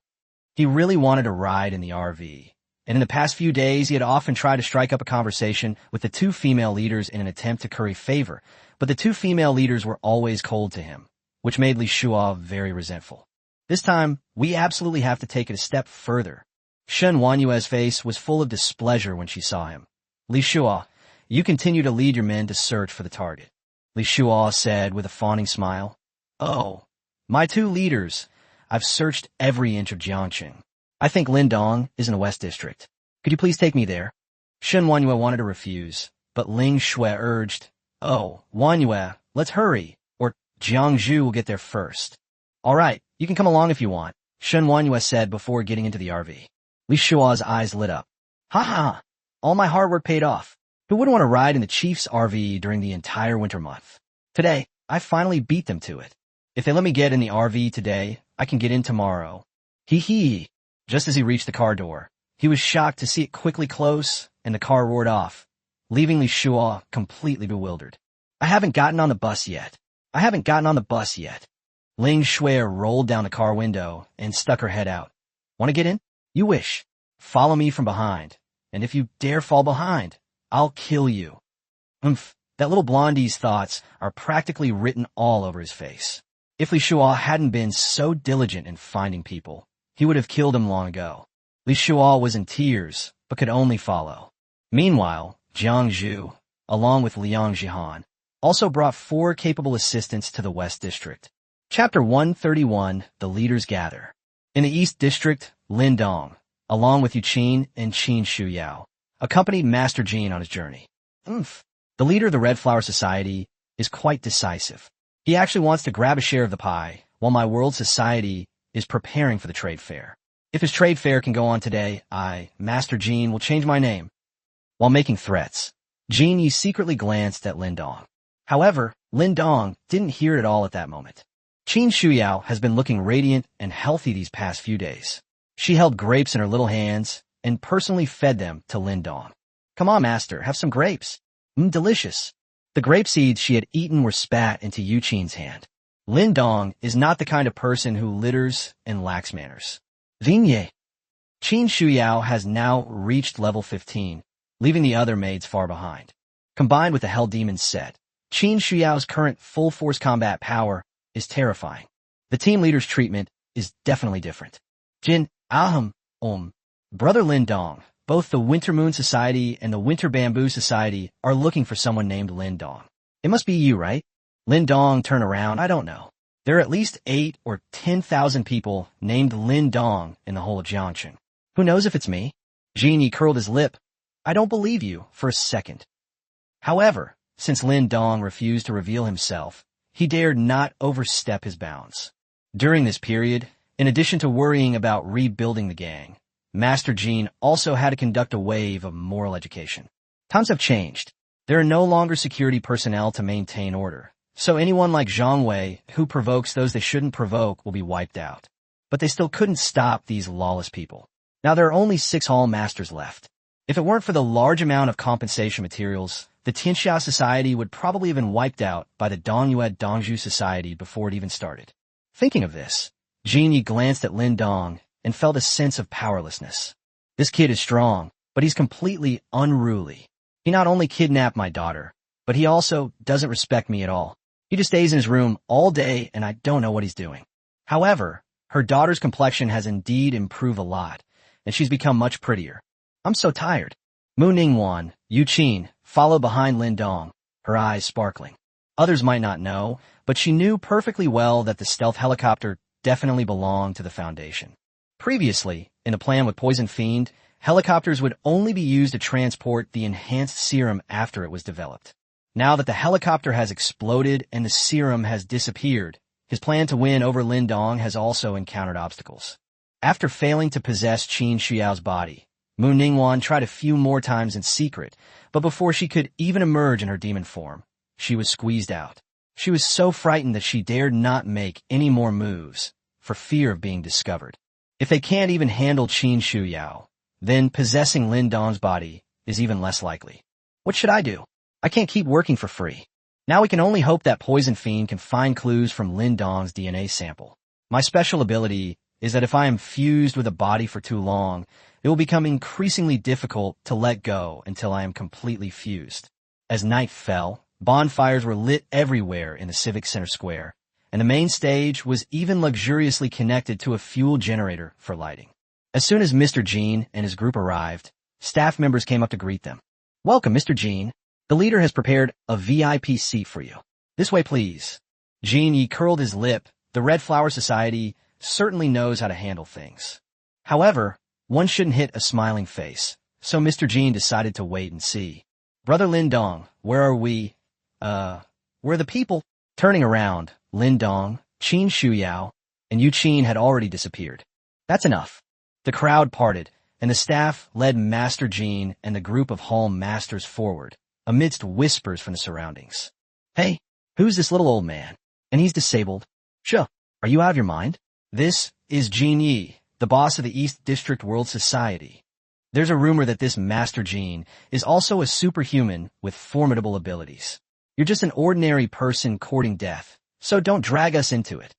He really wanted to ride in the RV, and in the past few days he had often tried to strike up a conversation with the 2 female leaders in an attempt to curry favor, but the 2 female leaders were always cold to him, which made Li Shuo very resentful. This time, we absolutely have to take it a step further. Shen Wanyue's face was full of displeasure when she saw him. "Li Shuo, you continue to lead your men to search for the target," Li Shuo said with a fawning smile. "Oh, my 2 leaders, I've searched every inch of Jiangqing. I think Lindong is in the West District. Could you please take me there?" Shen Wanyue wanted to refuse, but Ling Shui urged, "Oh, Wanyue, let's hurry, or Jiangzhu will get there first." "All right, you can come along if you want. Shen Wanhua said before getting into the RV. Li Shua's eyes lit up. Ha ha! All my hard work paid off. Who wouldn't want to ride in the chief's RV during the entire winter month? Today, I finally beat them to it. If they let me get in the RV today, I can get in tomorrow. Hee hee. Just as he reached the car door, he was shocked to see it quickly close, and the car roared off, leaving Li Shua completely bewildered. I haven't gotten on the bus yet. Ling Shui rolled down the car window and stuck her head out. Want to get in? You wish. Follow me from behind, and if you dare fall behind, I'll kill you. That little blondie's thoughts are practically written all over his face. If Li Shua hadn't been so diligent in finding people, he would have killed him long ago. Li Shua was in tears, but could only follow. Meanwhile, Jiang Zhu, along with Liang Jihan, also brought 4 capable assistants to the West District. Chapter 131, The Leaders Gather. In the East District, Lin Dong, along with Yu Qin and Qin Shuyao, accompanied Master Jin on his journey. The leader of the Red Flower Society is quite decisive. He actually wants to grab a share of the pie, while my world society is preparing for the trade fair. If his trade fair can go on today, I, Master Jin, will change my name. While making threats, Jin Yi secretly glanced at Lin Dong. However, Lin Dong didn't hear it all at that moment. Qin Shuyao has been looking radiant and healthy these past few days. She held grapes in her little hands and personally fed them to Lin Dong. Come on, master, have some grapes. Delicious. The grape seeds she had eaten were spat into Yu Qin's hand. Lin Dong is not the kind of person who litters and lacks manners. Vinye. Qin Shuyao has now reached level 15, leaving the other maids far behind. Combined with the Hell Demon's set, Qin Shuyao's current full-force combat power is terrifying. The team leader's treatment is definitely different. Jin, Brother Lin Dong, both the Winter Moon Society and the Winter Bamboo Society are looking for someone named Lin Dong. It must be you, right? Lin Dong turned around. I don't know. There are at least 8 or 10,000 people named Lin Dong in the whole of Jiangchen. Who knows if it's me? Jin Yi curled his lip. I don't believe you for a second. However, since Lin Dong refused to reveal himself, he dared not overstep his bounds. During this period, in addition to worrying about rebuilding the gang, Master Jin also had to conduct a wave of moral education. Times have changed. There are no longer security personnel to maintain order, so anyone like Zhang Wei who provokes those they shouldn't provoke will be wiped out. But they still couldn't stop these lawless people. Now there are only 6 hall masters left. If it weren't for the large amount of compensation materials, the Tianxia Society would probably have been wiped out by the Dongyue Dongzhu Society before it even started. Thinking of this, Jin Yi glanced at Lin Dong and felt a sense of powerlessness. This kid is strong, but he's completely unruly. He not only kidnapped my daughter, but he also doesn't respect me at all. He just stays in his room all day and I don't know what he's doing. However, her daughter's complexion has indeed improved a lot, and she's become much prettier. I'm so tired. Mu Ningwan, Yu Qin, followed behind Lin Dong, her eyes sparkling. Others might not know, but she knew perfectly well that the stealth helicopter definitely belonged to the Foundation. Previously, in a plan with Poison Fiend, helicopters would only be used to transport the enhanced serum after it was developed. Now that the helicopter has exploded and the serum has disappeared, his plan to win over Lin Dong has also encountered obstacles. After failing to possess Qin Shuyao's body, Mu Ningwan tried a few more times in secret, but before she could even emerge in her demon form, she was squeezed out. She was so frightened that she dared not make any more moves, for fear of being discovered. If they can't even handle Qin Shuyao, then possessing Lin Dong's body is even less likely. What should I do? I can't keep working for free. Now we can only hope that Poison Fiend can find clues from Lin Dong's DNA sample. My special ability is that if I am fused with a body for too long, it will become increasingly difficult to let go until I am completely fused. As night fell, bonfires were lit everywhere in the Civic Center Square, and the main stage was even luxuriously connected to a fuel generator for lighting. As soon as Mr. Jin and his group arrived, staff members came up to greet them. Welcome, Mr. Jin. The leader has prepared a VIP seat for you. This way, please. Jin Yi curled his lip. The Red Flower Society certainly knows how to handle things. However, one shouldn't hit a smiling face, so Mr. Jin decided to wait and see. Brother Lin Dong, where are we? Where are the people? Turning around, Lin Dong, Qin Shuyao, and Yu Qin had already disappeared. That's enough. The crowd parted, and the staff led Master Jean and the group of hall masters forward, amidst whispers from the surroundings. Hey, who's this little old man? And he's disabled. Sure, are you out of your mind? This is Jean Yi, the boss of the East District World Society. There's a rumor that this Master Jean is also a superhuman with formidable abilities. You're just an ordinary person courting death, so don't drag us into it.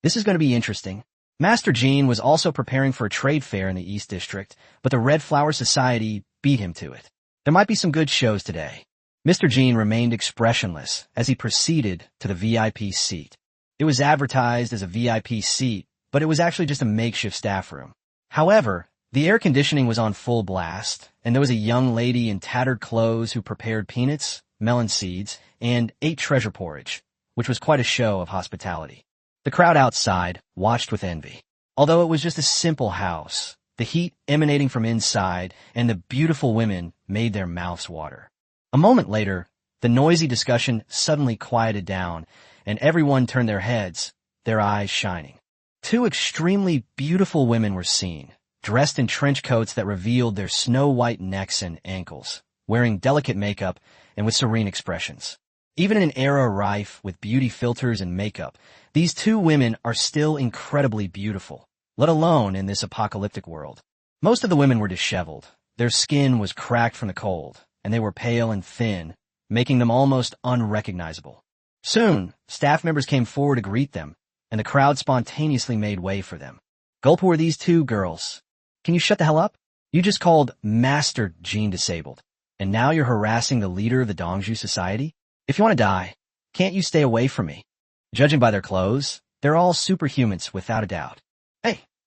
This is going to be interesting. Master Jean was also preparing for a trade fair in the East District, but the Red Flower Society beat him to it. There might be some good shows today. Mr. Jean remained expressionless as he proceeded to the VIP seat. It was advertised as a VIP seat, but it was actually just a makeshift staff room. However, the air conditioning was on full blast, and there was a young lady in tattered clothes who prepared peanuts, melon seeds, and ate treasure porridge, which was quite a show of hospitality. The crowd outside watched with envy. Although it was just a simple house, the heat emanating from inside and the beautiful women made their mouths water. A moment later, the noisy discussion suddenly quieted down, and everyone turned their heads, their eyes shining. Two extremely beautiful women were seen, dressed in trench coats that revealed their snow-white necks and ankles, wearing delicate makeup and with serene expressions. Even in an era rife with beauty filters and makeup, these two women are still incredibly beautiful, let alone in this apocalyptic world. Most of the women were disheveled. Their skin was cracked from the cold, and they were pale and thin, making them almost unrecognizable. Soon, staff members came forward to greet them, and the crowd spontaneously made way for them. Gulp, who are these two girls? Can you shut the hell up? You just called Master Jean disabled, and now you're harassing the leader of the Dongju Society? If you want to die, can't you stay away from me? Judging by their clothes, they're all superhumans without a doubt.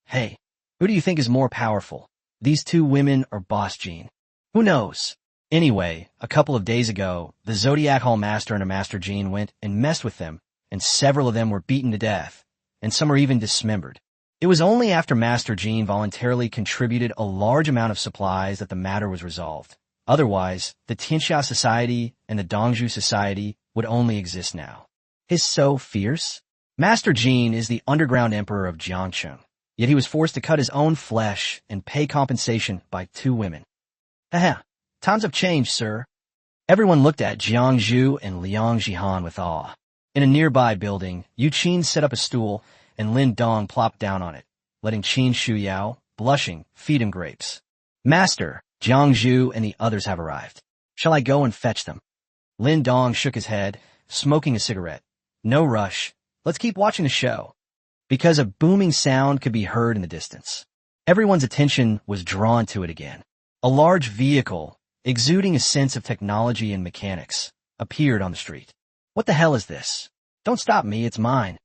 Hey, who do you think is more powerful? These two women or Boss Jean? Who knows? Anyway, a couple of days ago, the Zodiac Hall Master and a Master Jean went and messed with them, and several of them were beaten to death, and some are even dismembered. It was only after Master Jean voluntarily contributed a large amount of supplies that the matter was resolved. Otherwise, the Tianxia Society and the Dongju Society would only exist now. He's so fierce. Master Jean is the underground emperor of Jiangcheng, yet he was forced to cut his own flesh and pay compensation by two women. Haha, times have changed, sir. Everyone looked at Jiang Zhu and Liang Jihan with awe. In a nearby building, Yu Qin set up a stool, and Lin Dong plopped down on it, letting Qin Shuyao, blushing, feed him grapes. Master, Jiang Zhu and the others have arrived. Shall I go and fetch them? Lin Dong shook his head, smoking a cigarette. No rush. Let's keep watching the show. Because a booming sound could be heard in the distance. Everyone's attention was drawn to it again. A large vehicle, exuding a sense of technology and mechanics, appeared on the street. What the hell is this? Don't stop me, it's mine.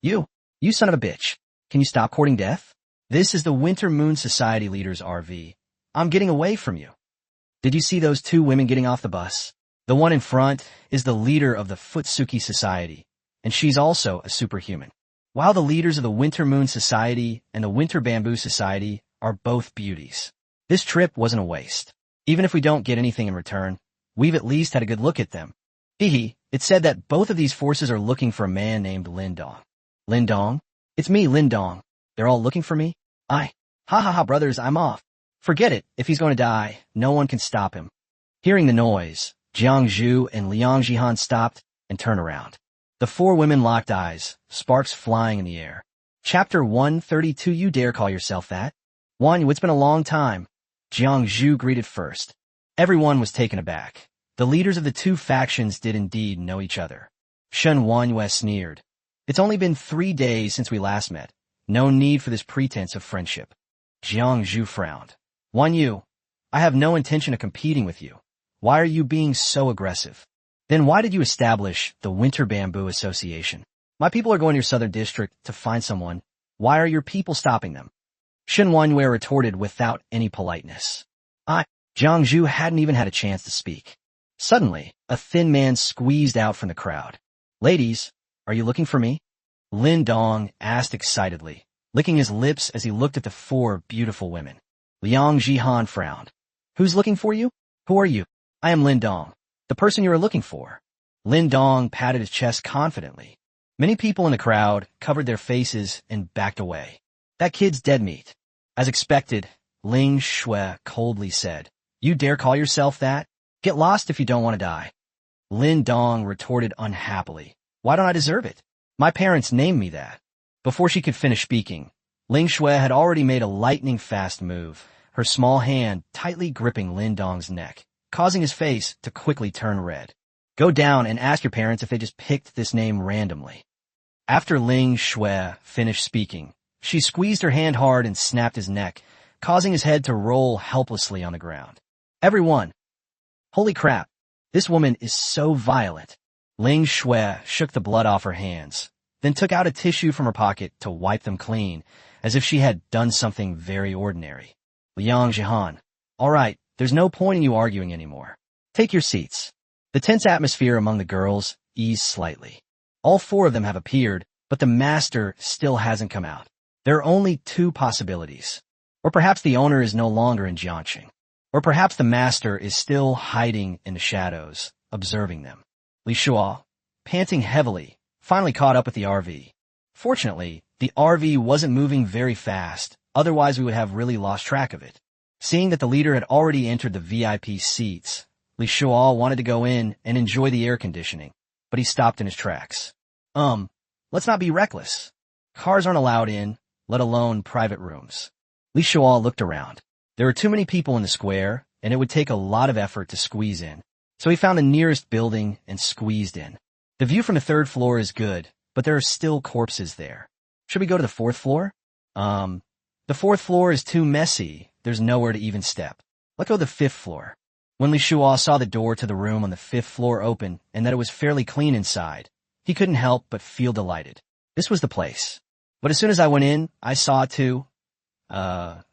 You son of a bitch. Can you stop courting death? This is the Winter Moon Society leader's RV. I'm getting away from you. Did you see those two women getting off the bus? The one in front is the leader of the Futsuki Society, and she's also a superhuman. While the leaders of the Winter Moon Society and the Winter Bamboo Society are both beauties. This trip wasn't a waste. Even if we don't get anything in return, we've at least had a good look at them. It's said that both of these forces are looking for a man named Lin Dong. Lin Dong? It's me, Lin Dong. They're all looking for me? Ha, brothers, I'm off. Forget it. If he's going to die, no one can stop him. Hearing the noise, Jiang Zhu and Liang Jihan stopped and turned around. The four women locked eyes, sparks flying in the air. Chapter 132. You dare call yourself that? Wanyu, it's been a long time. Jiang Zhu greeted first. Everyone was taken aback. The leaders of the two factions did indeed know each other. Shen Wanyu sneered. It's only been 3 days since we last met. No need for this pretense of friendship. Jiang Zhu frowned. Wanyu, I have no intention of competing with you. Why are you being so aggressive? Then why did you establish the Winter Bamboo Association? My people are going to your southern district to find someone. Why are your people stopping them? Shen Wanyu retorted without any politeness. Jiang Zhu hadn't even had a chance to speak. Suddenly, a thin man squeezed out from the crowd. Ladies, are you looking for me? Lin Dong asked excitedly, licking his lips as he looked at the four beautiful women. Liang Jihan frowned. Who's looking for you? Who are you? I am Lin Dong, the person you are looking for. Lin Dong patted his chest confidently. Many people in the crowd covered their faces and backed away. That kid's dead meat. As expected, Ling Shui coldly said, "You dare call yourself that? Get lost if you don't want to die." Lin Dong retorted unhappily, "Why don't I deserve it? My parents named me that." Before she could finish speaking, Ling Shui had already made a lightning-fast move, her small hand tightly gripping Lin Dong's neck, causing his face to quickly turn red. "Go down and ask your parents if they just picked this name randomly." After Ling Shui finished speaking, she squeezed her hand hard and snapped his neck, causing his head to roll helplessly on the ground. "Everyone! Holy crap! This woman is so violent." Ling Shui shook the blood off her hands, then took out a tissue from her pocket to wipe them clean, as if she had done something very ordinary. "Liang Jihan, all right, there's no point in you arguing anymore. Take your seats." The tense atmosphere among the girls eased slightly. All four of them have appeared, but the master still hasn't come out. There are only two possibilities. Or perhaps the owner is no longer in Jiangxing. Or perhaps the master is still hiding in the shadows, observing them. Li Shuo, panting heavily, finally caught up with the RV. Fortunately, the RV wasn't moving very fast, otherwise we would have really lost track of it. Seeing that the leader had already entered the VIP seats, Li Shuo wanted to go in and enjoy the air conditioning, but he stopped in his tracks. Let's not be reckless. Cars aren't allowed in, let alone private rooms." Li Shuo looked around. There were too many people in the square, and it would take a lot of effort to squeeze in, so he found the nearest building and squeezed in. The view from the third floor is good, but there are still corpses there. Should we go to the fourth floor? The fourth floor is too messy. There's nowhere to even step. Let's go to the fifth floor. When Li Shuo saw the door to the room on the fifth floor open and that it was fairly clean inside, he couldn't help but feel delighted. This was the place. But as soon as I went in, I saw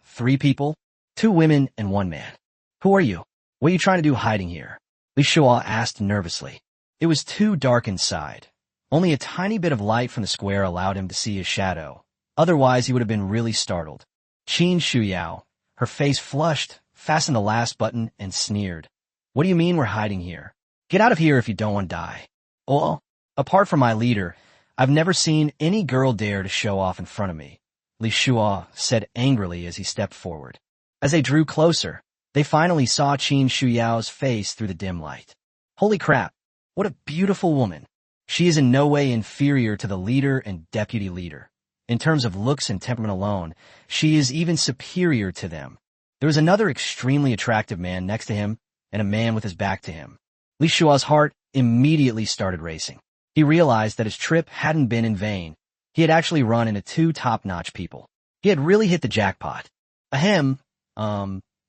three people, 2 women and 1 man. "Who are you? What are you trying to do hiding here?" Li Shuo asked nervously. It was too dark inside. Only a tiny bit of light from the square allowed him to see his shadow. Otherwise, he would have been really startled. Qin Shuyao, her face flushed, fastened the last button and sneered. "What do you mean we're hiding here? Get out of here if you don't want to die." "Oh, apart from my leader, I've never seen any girl dare to show off in front of me," Li Shuo said angrily as he stepped forward. As they drew closer, they finally saw Qin Shuyao's face through the dim light. Holy crap, what a beautiful woman. She is in no way inferior to the leader and deputy leader. In terms of looks and temperament alone, she is even superior to them. There was another extremely attractive man next to him and a man with his back to him. Li Shuo's heart immediately started racing. He realized that his trip hadn't been in vain. He had actually run into 2 top-notch people. He had really hit the jackpot. Ahem,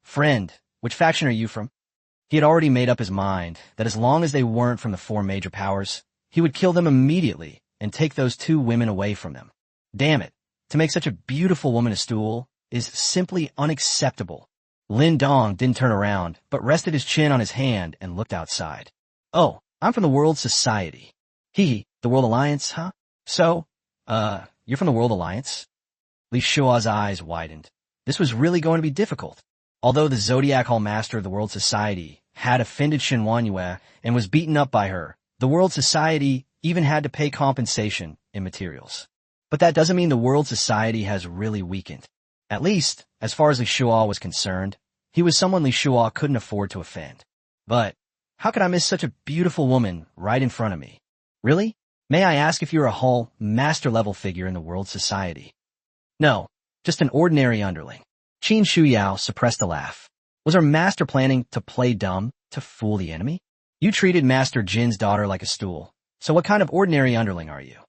friend, which faction are you from? He had already made up his mind that as long as they weren't from the 4 major powers, he would kill them immediately and take those 2 women away from them. Damn it, to make such a beautiful woman a stool is simply unacceptable. Lin Dong didn't turn around, but rested his chin on his hand and looked outside. "Oh, I'm from the World Society." The World Alliance, huh? "So, you're from the World Alliance?" Li Shuo's eyes widened. This was really going to be difficult. Although the Zodiac Hall Master of the World Society had offended Shen Wanyue and was beaten up by her, the World Society even had to pay compensation in materials. But that doesn't mean the World Society has really weakened. At least, as far as Li Shuo was concerned, he was someone Li Shuo couldn't afford to offend. But how could I miss such a beautiful woman right in front of me? Really? May I ask if you're a Hall Master-level figure in the World Society? No, just an ordinary underling. Qin Shuyao suppressed a laugh. Was our master planning to play dumb, to fool the enemy? You treated Master Jin's daughter like a stool, so what kind of ordinary underling are you?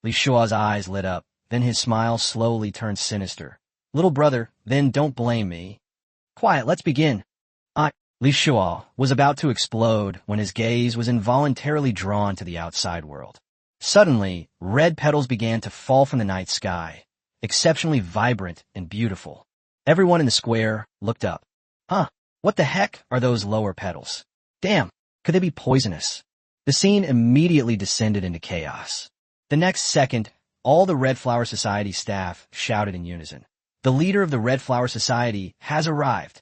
Li Shuo's eyes lit up, then his smile slowly turned sinister. Little brother, then don't blame me. Quiet, let's begin. Li Shuo was about to explode when his gaze was involuntarily drawn to the outside world. Suddenly, red petals began to fall from the night sky, exceptionally vibrant and beautiful. Everyone in the square looked up. What the heck are those lower petals? Damn, could they be poisonous? The scene immediately descended into chaos. The next second, all the Red Flower Society staff shouted in unison. The leader of the Red Flower Society has arrived.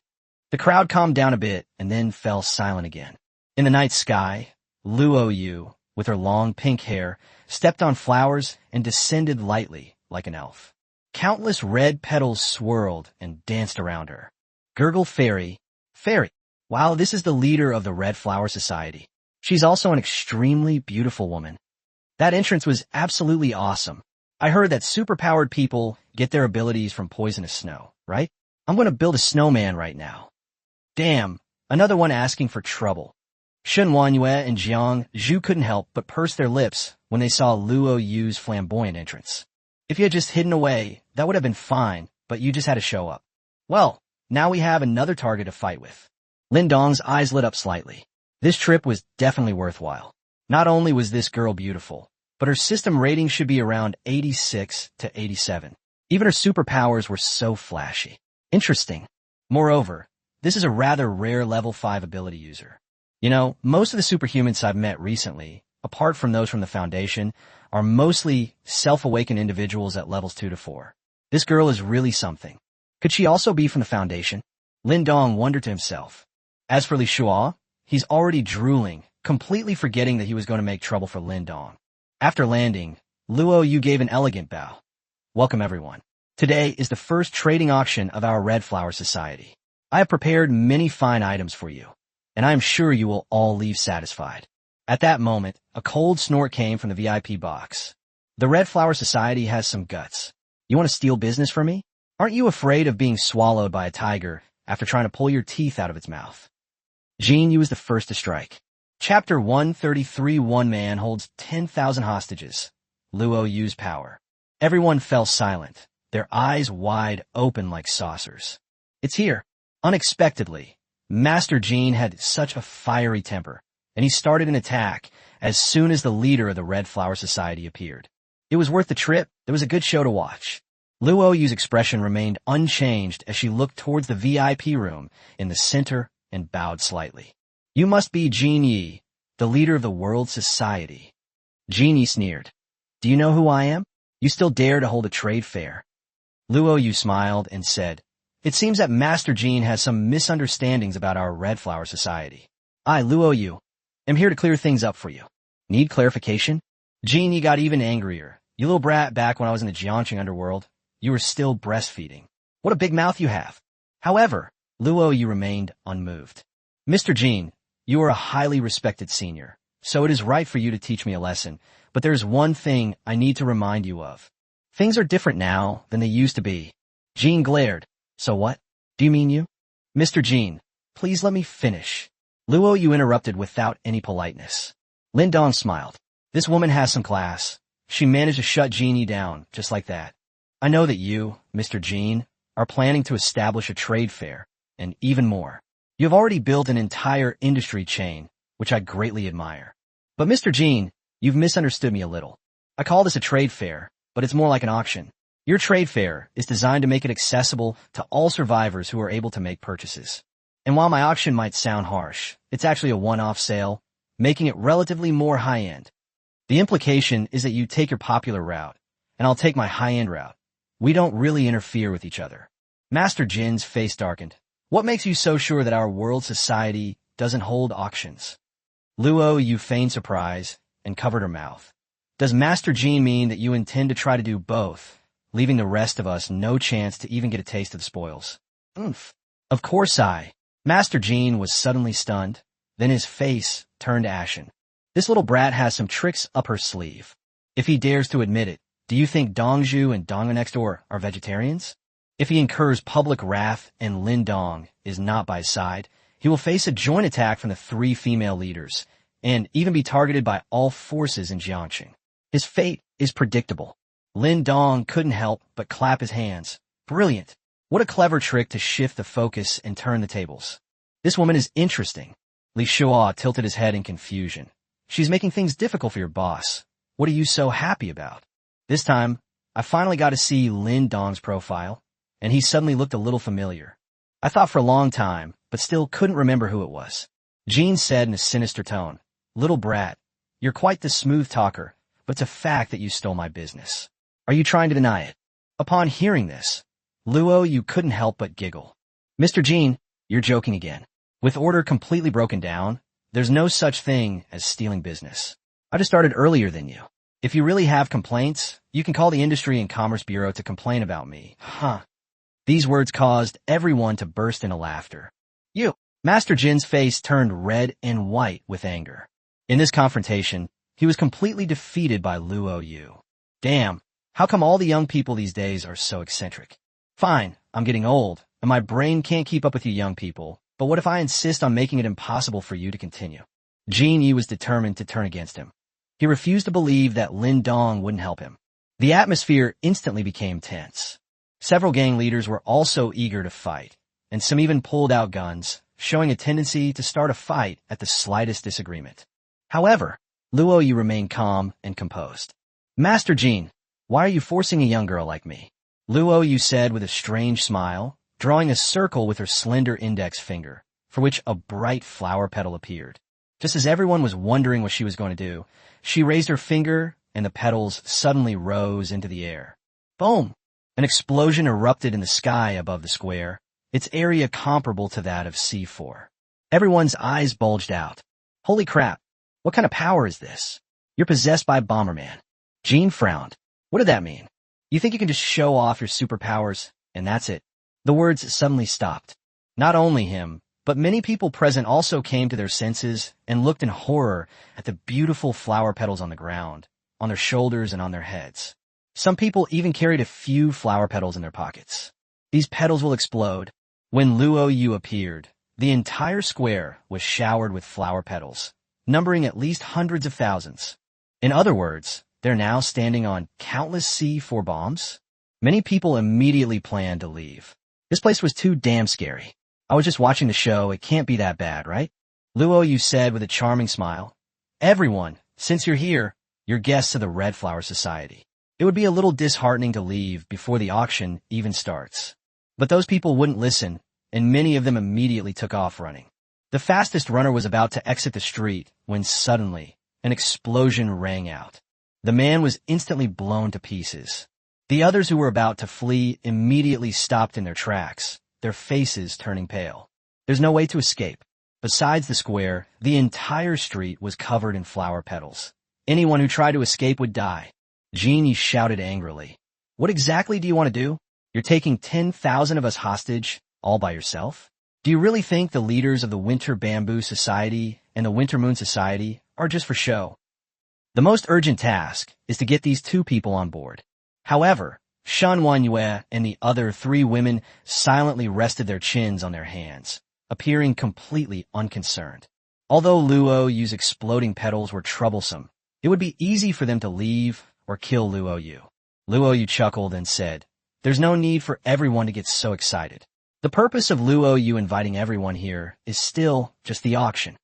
The crowd calmed down a bit and then fell silent again. In the night sky, Luo Yu, with her long pink hair, stepped on flowers and descended lightly like an elf. Countless red petals swirled and danced around her. Gurgle Fairy. Fairy. Wow, this is the leader of the Red Flower Society. She's also an extremely beautiful woman. That entrance was absolutely awesome. I heard that superpowered people get their abilities from poisonous snow, right? I'm going to build a snowman right now. Damn, another one asking for trouble. Shen Wanyue and Jiang Zhu couldn't help but purse their lips when they saw Luo Yu's flamboyant entrance. If you had just hidden away, that would have been fine, but you just had to show up. Well, now we have another target to fight with. Lin Dong's eyes lit up slightly. This trip was definitely worthwhile. Not only was this girl beautiful, but her system rating should be around 86 to 87. Even her superpowers were so flashy. Interesting. Moreover, this is a rather rare level 5 ability user. You know, most of the superhumans I've met recently, apart from those from the Foundation, are mostly self-awakened individuals at levels 2 to 4. This girl is really something. Could she also be from the Foundation? Lin Dong wondered to himself. As for Li Shuo, he's already drooling, completely forgetting that he was going to make trouble for Lin Dong. After landing, Luo Yu gave an elegant bow. Welcome everyone. Today is the first trading auction of our Red Flower Society. I have prepared many fine items for you, and I am sure you will all leave satisfied. At that moment, a cold snort came from the VIP box. The Red Flower Society has some guts. You want to steal business from me? Aren't you afraid of being swallowed by a tiger after trying to pull your teeth out of its mouth? Jin Yu was the first to strike. Chapter 133. One man holds 10,000 hostages. Luo Yu's power. Everyone fell silent, their eyes wide open like saucers. It's here. Unexpectedly, Master Jin had such a fiery temper, and he started an attack as soon as the leader of the Red Flower Society appeared. It was worth the trip. There was a good show to watch. Luo Yu's expression remained unchanged as she looked towards the VIP room in the center and bowed slightly. You must be Jin Yi, the leader of the World Society. Jin Yi sneered. Do you know who I am? You still dare to hold a trade fair? Luo Yu smiled and said, It seems that Master Jin has some misunderstandings about our Red Flower Society. I, Luo Yu, am here to clear things up for you. Need clarification? Jin Yi got even angrier. You little brat, back when I was in the Jiangqing underworld, you were still breastfeeding. What a big mouth you have. However, Luo Yu remained unmoved. Mr. Jin, you are a highly respected senior, so it is right for you to teach me a lesson, but there is one thing I need to remind you of. Things are different now than they used to be. Jin glared. So what? Do you mean you? Mr. Jin, please let me finish. Luo Yu interrupted without any politeness. Lin Dong smiled. This woman has some class. She managed to shut Jin Yi down, just like that. I know that you, Mr. Jin, are planning to establish a trade fair, and even more. You have already built an entire industry chain, which I greatly admire. But Mr. Jin, you've misunderstood me a little. I call this a trade fair, but it's more like an auction. Your trade fair is designed to make it accessible to all survivors who are able to make purchases. And while my auction might sound harsh, it's actually a one-off sale, making it relatively more high-end. The implication is that you take your popular route, and I'll take my high-end route. We don't really interfere with each other. Master Jin's face darkened. What makes you so sure that our world society doesn't hold auctions? Luo Yu feigned surprise and covered her mouth. Does Master Jin mean that you intend to try to do both, leaving the rest of us no chance to even get a taste of the spoils? Oomph. Of course Master Jin was suddenly stunned, then his face turned ashen. This little brat has some tricks up her sleeve. If he dares to admit it, do you think Dongzhu and Dongga next door are vegetarians? If he incurs public wrath and Lin Dong is not by his side, he will face a joint attack from the 3 female leaders, and even be targeted by all forces in Jiangqing. His fate is predictable. Lin Dong couldn't help but clap his hands. Brilliant. What a clever trick to shift the focus and turn the tables. This woman is interesting. Li Shuo tilted his head in confusion. She's making things difficult for your boss. What are you so happy about? This time, I finally got to see Lin Dong's profile, and he suddenly looked a little familiar. I thought for a long time, but still couldn't remember who it was. Jean said in a sinister tone, Little brat, you're quite the smooth talker, but it's a fact that you stole my business. Are you trying to deny it? Upon hearing this, Luo Yu couldn't help but giggle. Mr. Jean, you're joking again. With order completely broken down, there's no such thing as stealing business. I just started earlier than you. If you really have complaints, you can call the Industry and Commerce Bureau to complain about me. Huh. These words caused everyone to burst into laughter. You. Master Jin's face turned red and white with anger. In this confrontation, he was completely defeated by Luo Yu. Damn, how come all the young people these days are so eccentric? Fine, I'm getting old, and my brain can't keep up with you young people, but what if I insist on making it impossible for you to continue? Jin Yi was determined to turn against him. He refused to believe that Lin Dong wouldn't help him. The atmosphere instantly became tense. Several gang leaders were also eager to fight, and some even pulled out guns, showing a tendency to start a fight at the slightest disagreement. However, Luo Yu remained calm and composed. Master Jin, why are you forcing a young girl like me? Luo Yu said with a strange smile, drawing a circle with her slender index finger, for which a bright flower petal appeared. Just as everyone was wondering what she was going to do, she raised her finger, and the petals suddenly rose into the air. Boom! An explosion erupted in the sky above the square, its area comparable to that of C4. Everyone's eyes bulged out. Holy crap! What kind of power is this? You're possessed by Bomberman. Jean frowned. What did that mean? You think you can just show off your superpowers, and that's it? The words suddenly stopped. Not only him, but many people present also came to their senses and looked in horror at the beautiful flower petals on the ground, on their shoulders and on their heads. Some people even carried a few flower petals in their pockets. These petals will explode. When Luo Yu appeared, the entire square was showered with flower petals, numbering at least hundreds of thousands. In other words, they're now standing on countless C4 bombs. Many people immediately planned to leave. This place was too damn scary. I was just watching the show, it can't be that bad, right? Luo Yu said with a charming smile. Everyone, since you're here, you're guests of the Red Flower Society. It would be a little disheartening to leave before the auction even starts. But those people wouldn't listen, and many of them immediately took off running. The fastest runner was about to exit the street when suddenly an explosion rang out. The man was instantly blown to pieces. The others who were about to flee immediately stopped in their tracks, their faces turning pale. There's no way to escape. Besides the square, the entire street was covered in flower petals. Anyone who tried to escape would die. Genie shouted angrily. What exactly do you want to do? You're taking 10,000 of us hostage, all by yourself? Do you really think the leaders of the Winter Bamboo Society and the Winter Moon Society are just for show? The most urgent task is to get these two people on board. However, Shan Wanyue and the other three women silently rested their chins on their hands, appearing completely unconcerned. Although Luo Yu's exploding petals were troublesome, it would be easy for them to leave or kill Luo Yu. Luo Yu chuckled and said, There's no need for everyone to get so excited. The purpose of Luo Yu inviting everyone here is still just the auction.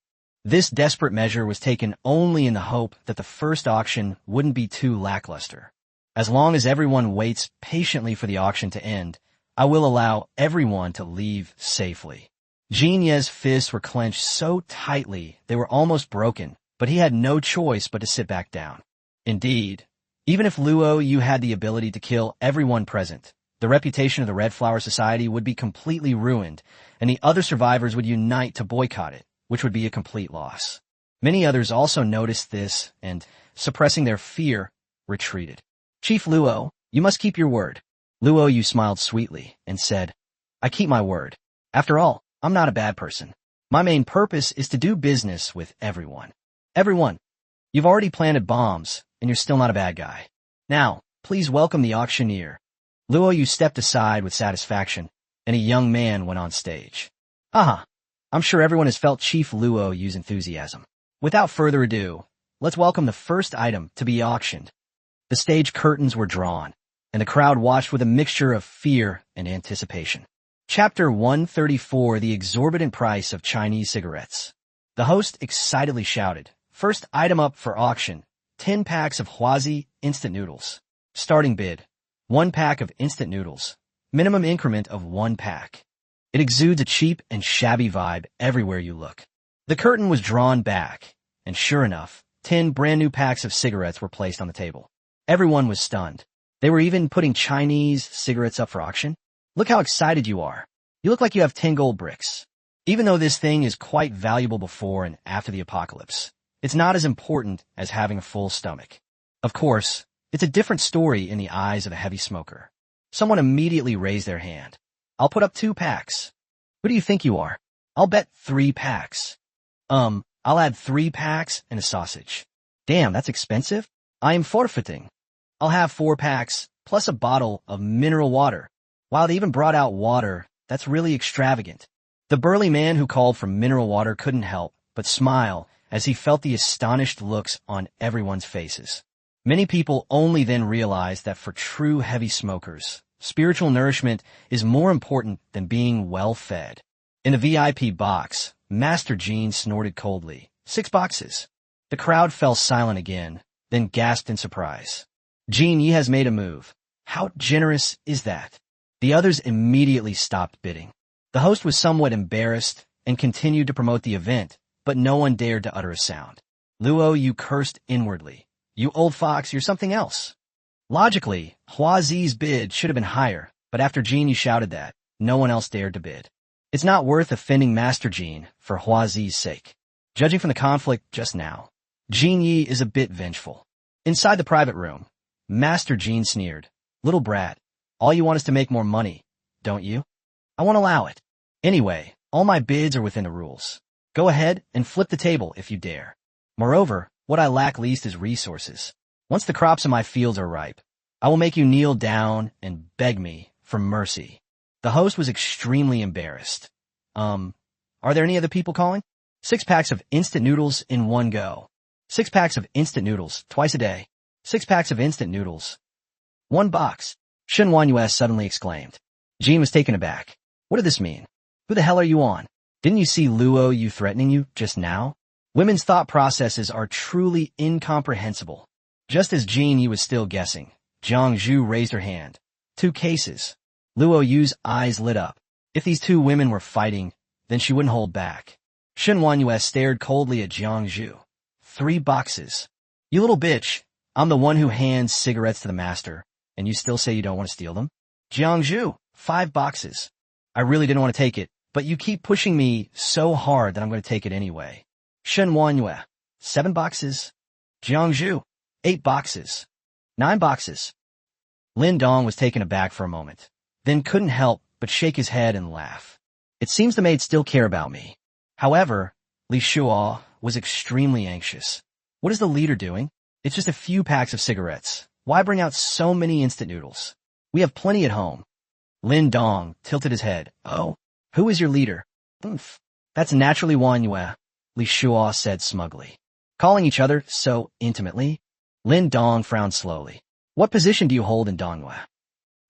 This desperate measure was taken only in the hope that the first auction wouldn't be too lackluster. As long as everyone waits patiently for the auction to end, I will allow everyone to leave safely. Jin Ye's fists were clenched so tightly they were almost broken, but he had no choice but to sit back down. Indeed, even if Luo Yu had the ability to kill everyone present, the reputation of the Red Flower Society would be completely ruined, and the other survivors would unite to boycott it, which would be a complete loss. Many others also noticed this and, suppressing their fear, retreated. Chief Luo, you must keep your word. Luo Yu smiled sweetly and said, I keep my word. After all, I'm not a bad person. My main purpose is to do business with everyone. Everyone, you've already planted bombs, and you're still not a bad guy. Now, please welcome the auctioneer. Luo Yu stepped aside with satisfaction, and a young man went on stage. Aha, I'm sure everyone has felt Chief Luo Yu's enthusiasm. Without further ado, let's welcome the first item to be auctioned. The stage curtains were drawn, and the crowd watched with a mixture of fear and anticipation. Chapter 134, The Exorbitant Price of Chinese Cigarettes. The host excitedly shouted, First item up for auction, 10 packs of Huazi instant noodles. Starting bid, 1 pack of instant noodles. Minimum increment of 1 pack. It exudes a cheap and shabby vibe everywhere you look. The curtain was drawn back, and sure enough, 10 brand new packs of cigarettes were placed on the table. Everyone was stunned. They were even putting Chinese cigarettes up for auction. Look how excited you are. You look like you have 10 gold bricks. Even though this thing is quite valuable before and after the apocalypse, it's not as important as having a full stomach. Of course, it's a different story in the eyes of a heavy smoker. Someone immediately raised their hand. I'll put up 2 packs. Who do you think you are? I'll bet 3 packs. I'll add 3 packs and a sausage. Damn, that's expensive. I am forfeiting. I'll have 4 packs, plus a bottle of mineral water. Wow, they even brought out water. That's really extravagant. The burly man who called for mineral water couldn't help but smile as he felt the astonished looks on everyone's faces. Many people only then realized that for true heavy smokers, spiritual nourishment is more important than being well-fed. In the VIP box, Master Jean snorted coldly. 6 boxes. The crowd fell silent again, then gasped in surprise. Jean Yi has made a move. How generous is that? The others immediately stopped bidding. The host was somewhat embarrassed and continued to promote the event, but no one dared to utter a sound. Luo Yu cursed inwardly. You old fox, you're something else. Logically, Hua Zi's bid should have been higher, but after Jean Yi shouted that, no one else dared to bid. It's not worth offending Master Jean for Hua Zi's sake. Judging from the conflict just now, Jean Yi is a bit vengeful. Inside the private room, Master Jean sneered. Little brat, all you want is to make more money, don't you? I won't allow it. Anyway, all my bids are within the rules. Go ahead and flip the table if you dare. Moreover, what I lack least is resources. Once the crops in my fields are ripe, I will make you kneel down and beg me for mercy. The host was extremely embarrassed. Are there any other people calling? 6 packs of instant noodles in one go. 6 packs of instant noodles twice a day. 6 packs of instant noodles. 1 box. Shen Wanyue suddenly exclaimed. Jean was taken aback. What did this mean? Who the hell are you on? Didn't you see Luo Yu threatening you just now? Women's thought processes are truly incomprehensible. Just as Jean Yi was still guessing, Jiang Zhu raised her hand. 2 cases. Luo Yu's eyes lit up. If these 2 women were fighting, then she wouldn't hold back. Shen Wanyue stared coldly at Jiang Zhu. 3 boxes. You little bitch, I'm the one who hands cigarettes to the master, and you still say you don't want to steal them? Jiang Zhu, 5 boxes. I really didn't want to take it, but you keep pushing me so hard that I'm going to take it anyway. Shen Wanyue, 7 boxes. Jiang Zhu, 8 boxes. 9 boxes. Lin Dong was taken aback for a moment, then couldn't help but shake his head and laugh. It seems the maids still care about me. However, Li Shuo was extremely anxious. What is the leader doing? It's just a few packs of cigarettes. Why bring out so many instant noodles? We have plenty at home. Lin Dong tilted his head. Oh, who is your leader? Oomph. That's naturally Wanyue, Li Shuo said smugly. Calling each other so intimately? Lin Dong frowned slowly. What position do you hold in Donghua?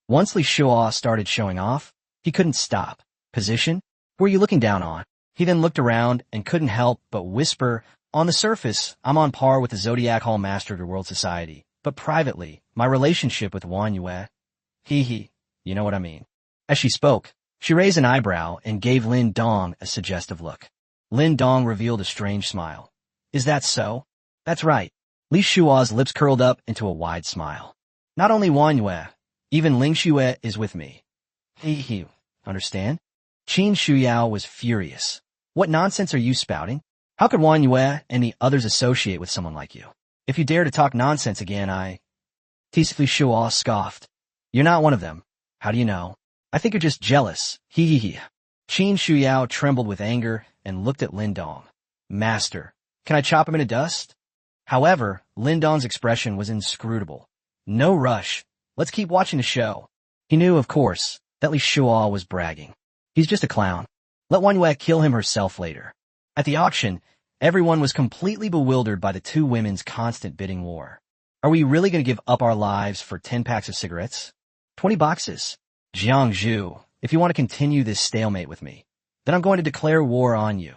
Once Li Shuo started showing off, he couldn't stop. Position? Who are you looking down on? He then looked around and couldn't help but whisper, on the surface, I'm on par with the Zodiac Hall Master of the World Society, but privately, my relationship with Wanyue, you know what I mean. As she spoke, she raised an eyebrow and gave Lin Dong a suggestive look. Lin Dong revealed a strange smile. Is that so? That's right. Li Shuo's lips curled up into a wide smile. Not only Wanyue, even Ling Xue is with me. Understand? Qin Shuyao was furious. What nonsense are you spouting? How could Wanyue and the others associate with someone like you? If you dare to talk nonsense again, Li Shuo scoffed. You're not one of them. How do you know? I think you're just jealous. Qin Shuyao trembled with anger and looked at Lin Dong. Master, can I chop him into dust? However, Lin Dong's expression was inscrutable. No rush. Let's keep watching the show. He knew, of course, that Li Shuo was bragging. He's just a clown. Let Wanyue kill him herself later. At the auction, everyone was completely bewildered by the 2 women's constant bidding war. Are we really going to give up our lives for 10 packs of cigarettes? 20 boxes. Jiang Zhu, if you want to continue this stalemate with me, then I'm going to declare war on you.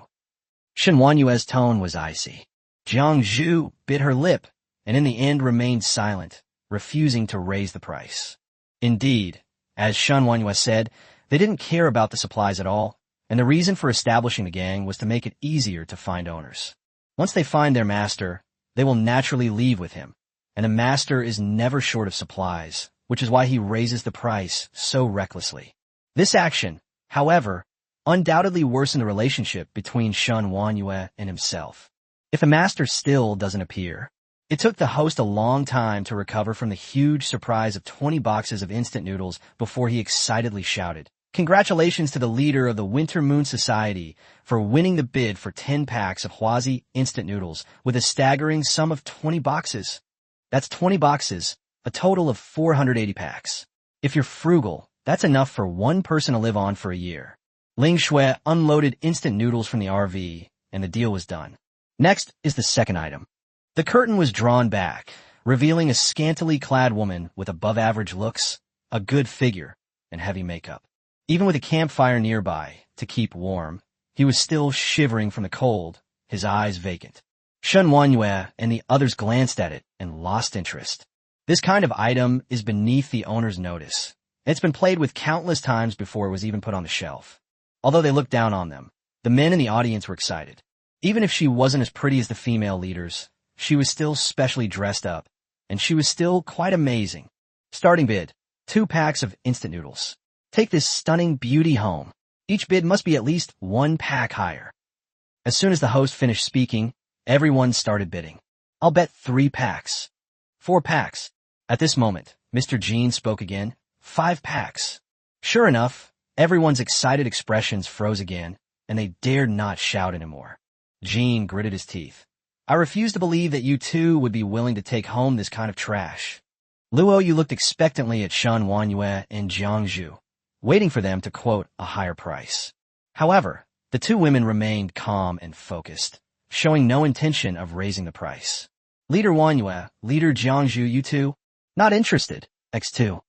Shen Wanyue's tone was icy. Jiang Zhu bit her lip, and in the end remained silent, refusing to raise the price. Indeed, as Shen Wanyue said, they didn't care about the supplies at all, and the reason for establishing the gang was to make it easier to find owners. Once they find their master, they will naturally leave with him, and the master is never short of supplies, which is why he raises the price so recklessly. This action, however, undoubtedly worsened the relationship between Shen Wanyue and himself. If a master still doesn't appear, It took the host a long time to recover from the huge surprise of 20 boxes of instant noodles before he excitedly shouted, "Congratulations to the leader of the Winter Moon Society for winning the bid for 10 packs of Huazi instant noodles with a staggering sum of 20 boxes. That's 20 boxes, a total of 480 packs. If you're frugal, that's enough for one person to live on for a year." Ling Shui unloaded instant noodles from the RV, and the deal was done. Next is the second item. The curtain was drawn back, revealing a scantily clad woman with above-average looks, a good figure, and heavy makeup. Even with a campfire nearby to keep warm, he was still shivering from the cold, his eyes vacant. Shen Wanyue and the others glanced at it and lost interest. This kind of item is beneath the owner's notice. It's been played with countless times before it was even put on the shelf. Although they looked down on them, the men in the audience were excited. Even if she wasn't as pretty as the female leaders, she was still specially dressed up, and she was still quite amazing. Starting bid, 2 packs of instant noodles. Take this stunning beauty home. Each bid must be at least 1 pack higher. As soon as the host finished speaking, everyone started bidding. I'll bet 3 packs. 4 packs. At this moment, Mr. Jean spoke again. 5 packs. Sure enough, everyone's excited expressions froze again, and they dared not shout anymore. Jean gritted his teeth. I refuse to believe that you two would be willing to take home this kind of trash. Luo Yu looked expectantly at Shan Wanyue and Jiang Zhu, waiting for them to quote a higher price. However, the 2 women remained calm and focused, showing no intention of raising the price. Leader Wanyue, Leader Jiang Zhu, you two? Not interested. X2.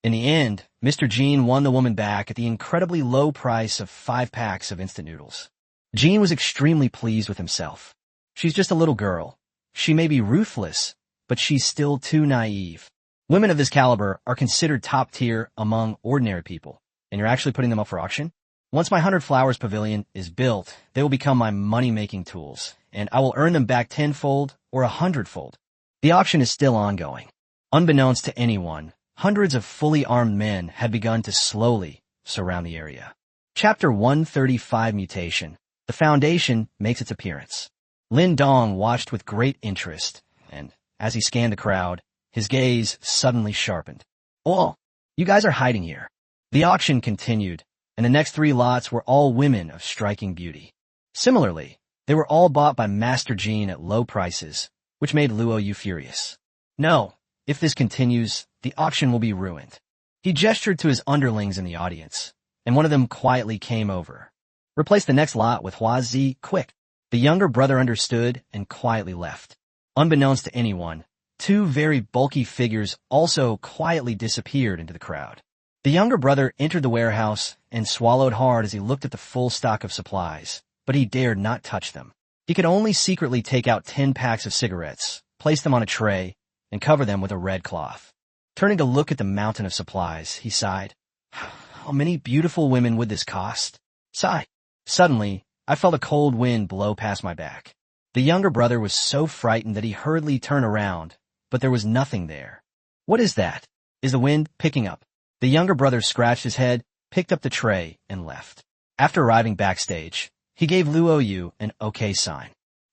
In the end, Mr. Jean won the woman back at the incredibly low price of 5 packs of instant noodles. Jean was extremely pleased with himself. She's just a little girl. She may be ruthless, but she's still too naive. Women of this caliber are considered top tier among ordinary people, and you're actually putting them up for auction? Once my 100 Flowers Pavilion is built, they will become my money-making tools, and I will earn them back 10-fold or 100-fold. The auction is still ongoing. Unbeknownst to anyone, hundreds of fully armed men had begun to slowly surround the area. Chapter 135 Mutation. The Foundation makes its appearance. Lin Dong watched with great interest, and as he scanned the crowd, his gaze suddenly sharpened. Oh, you guys are hiding here. The auction continued, and the next 3 lots were all women of striking beauty. Similarly, they were all bought by Master Jean at low prices, which made Luo Yu furious. No, if this continues, the auction will be ruined. He gestured to his underlings in the audience, and one of them quietly came over. Replace the next lot with Huazi, quick. The younger brother understood and quietly left. Unbeknownst to anyone, 2 very bulky figures also quietly disappeared into the crowd. The younger brother entered the warehouse and swallowed hard as he looked at the full stock of supplies, but he dared not touch them. He could only secretly take out 10 packs of cigarettes, place them on a tray, and cover them with a red cloth. Turning to look at the mountain of supplies, he sighed. How many beautiful women would this cost? Sigh. Suddenly, I felt a cold wind blow past my back. The younger brother was so frightened that he hurriedly turned around, but there was nothing there. What is that? Is the wind picking up? The younger brother scratched his head, picked up the tray, and left. After arriving backstage, he gave Luo Yu an okay sign.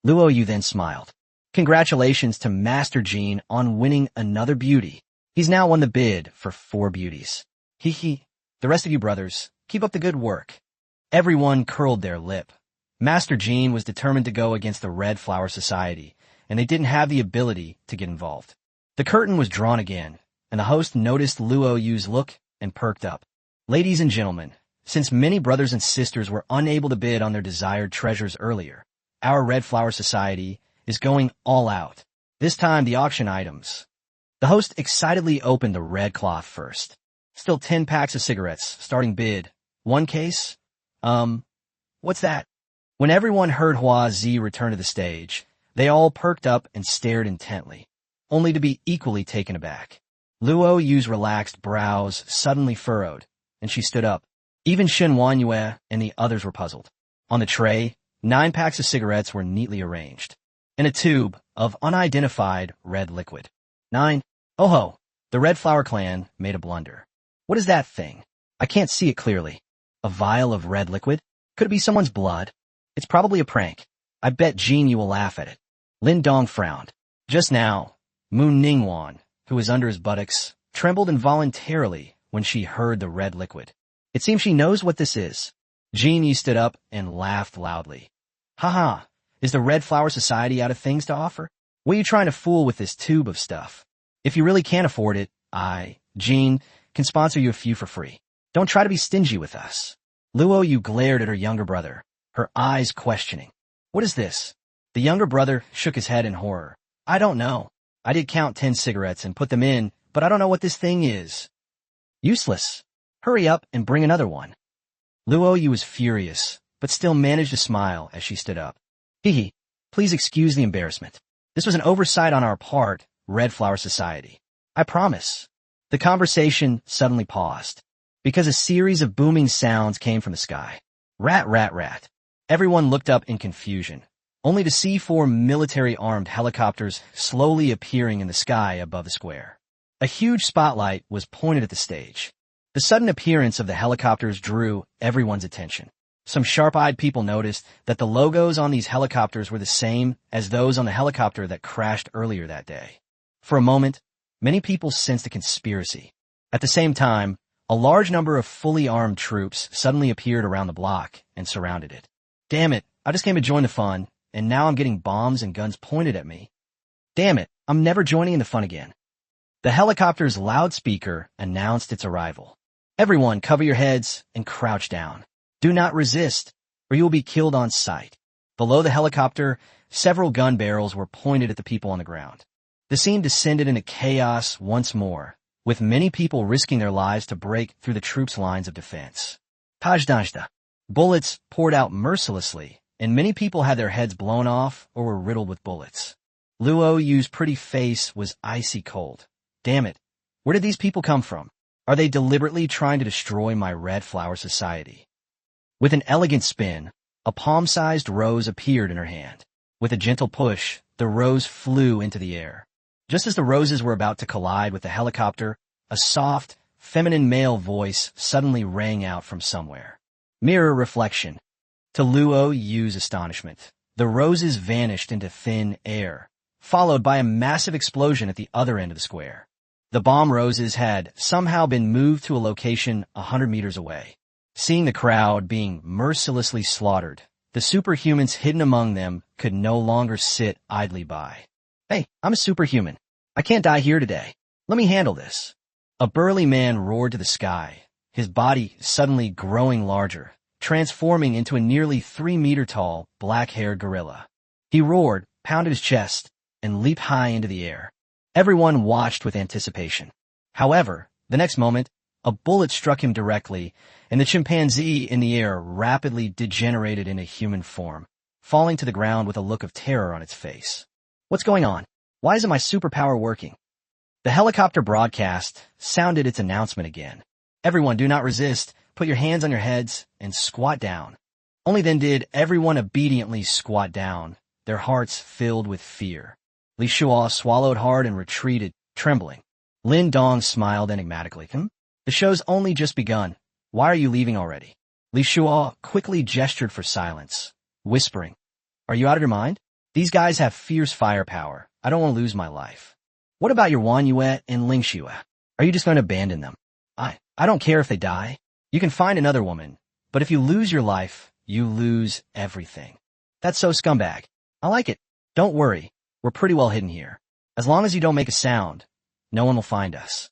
Luo Yu then smiled. Congratulations to Master Jean on winning another beauty. He's now won the bid for 4 beauties. Hee. The rest of you brothers, keep up the good work. Everyone curled their lip. Master Jean was determined to go against the Red Flower Society, and they didn't have the ability to get involved. The curtain was drawn again, and the host noticed Luo Yu's look and perked up. Ladies and gentlemen, since many brothers and sisters were unable to bid on their desired treasures earlier, our Red Flower Society is going all out. This time the auction items. The host excitedly opened the red cloth first. Still 10 packs of cigarettes, starting bid. 1 case? What's that? When everyone heard Hua Zi return to the stage, they all perked up and stared intently, only to be equally taken aback. Luo Yu's relaxed brows suddenly furrowed, and she stood up. Even Shen Wanyue and the others were puzzled. On the tray, 9 packs of cigarettes were neatly arranged, in a tube of unidentified red liquid. 9. Oh ho! The Red Flower Clan made a blunder. What is that thing? I can't see it clearly. A vial of red liquid? Could it be someone's blood? It's probably a prank. I bet Jean you will laugh at it. Lin Dong frowned. Just now, Moon Ningwan, who was under his buttocks, trembled involuntarily when she heard the red liquid. It seems she knows what this is. Jeannie stood up and laughed loudly. Haha, is the Red Flower Society out of things to offer? What are you trying to fool with this tube of stuff? If you really can't afford it, Jean, can sponsor you a few for free. Don't try to be stingy with us. Luo Yu glared at her younger brother, her eyes questioning. What is this? The younger brother shook his head in horror. I don't know. I did count 10 cigarettes and put them in, but I don't know what this thing is. Useless. Hurry up and bring another one. Luo Yu was furious, but still managed to smile as she stood up. Hee, please excuse the embarrassment. This was an oversight on our part, Red Flower Society. I promise. The conversation suddenly paused, because a series of booming sounds came from the sky. Rat, rat, rat. Everyone looked up in confusion, only to see 4 military-armed helicopters slowly appearing in the sky above the square. A huge spotlight was pointed at the stage. The sudden appearance of the helicopters drew everyone's attention. Some sharp-eyed people noticed that the logos on these helicopters were the same as those on the helicopter that crashed earlier that day. For a moment, many people sensed a conspiracy. At the same time, a large number of fully armed troops suddenly appeared around the block and surrounded it. Damn it, I just came to join the fun, and now I'm getting bombs and guns pointed at me. Damn it, I'm never joining in the fun again. The helicopter's loudspeaker announced its arrival. Everyone cover your heads and crouch down. Do not resist, or you will be killed on sight. Below the helicopter, several gun barrels were pointed at the people on the ground. The scene descended into chaos once more, with many people risking their lives to break through the troops' lines of defense. Tajdajda. Bullets poured out mercilessly, and many people had their heads blown off or were riddled with bullets. Luo Yu's pretty face was icy cold. Damn it, where did these people come from? Are they deliberately trying to destroy my Red Flower Society? With an elegant spin, a palm-sized rose appeared in her hand. With a gentle push, the rose flew into the air. Just as the roses were about to collide with the helicopter, a soft, feminine male voice suddenly rang out from somewhere. Mirror reflection. To Luo Yu's astonishment, the roses vanished into thin air, followed by a massive explosion at the other end of the square. The bomb roses had somehow been moved to a location 100 meters away. Seeing the crowd being mercilessly slaughtered, the superhumans hidden among them could no longer sit idly by. Hey, I'm a superhuman. I can't die here today. Let me handle this. A burly man roared to the sky, his body suddenly growing larger, transforming into a nearly 3-meter-tall, black-haired gorilla. He roared, pounded his chest, and leaped high into the air. Everyone watched with anticipation. However, the next moment, a bullet struck him directly, and the chimpanzee in the air rapidly degenerated into human form, falling to the ground with a look of terror on its face. What's going on? Why isn't my superpower working? The helicopter broadcast sounded its announcement again. Everyone, do not resist. Put your hands on your heads and squat down. Only then did everyone obediently squat down, their hearts filled with fear. Li Shuo swallowed hard and retreated, trembling. Lin Dong smiled enigmatically. The show's only just begun. Why are you leaving already? Li Shuo quickly gestured for silence, whispering, Are you out of your mind? These guys have fierce firepower. I don't want to lose my life. What about your Wan Yue and Ling Xue? Are you just going to abandon them? I don't care if they die. You can find another woman, but if you lose your life, you lose everything. That's so scumbag. I like it. Don't worry. We're pretty well hidden here. As long as you don't make a sound, no one will find us.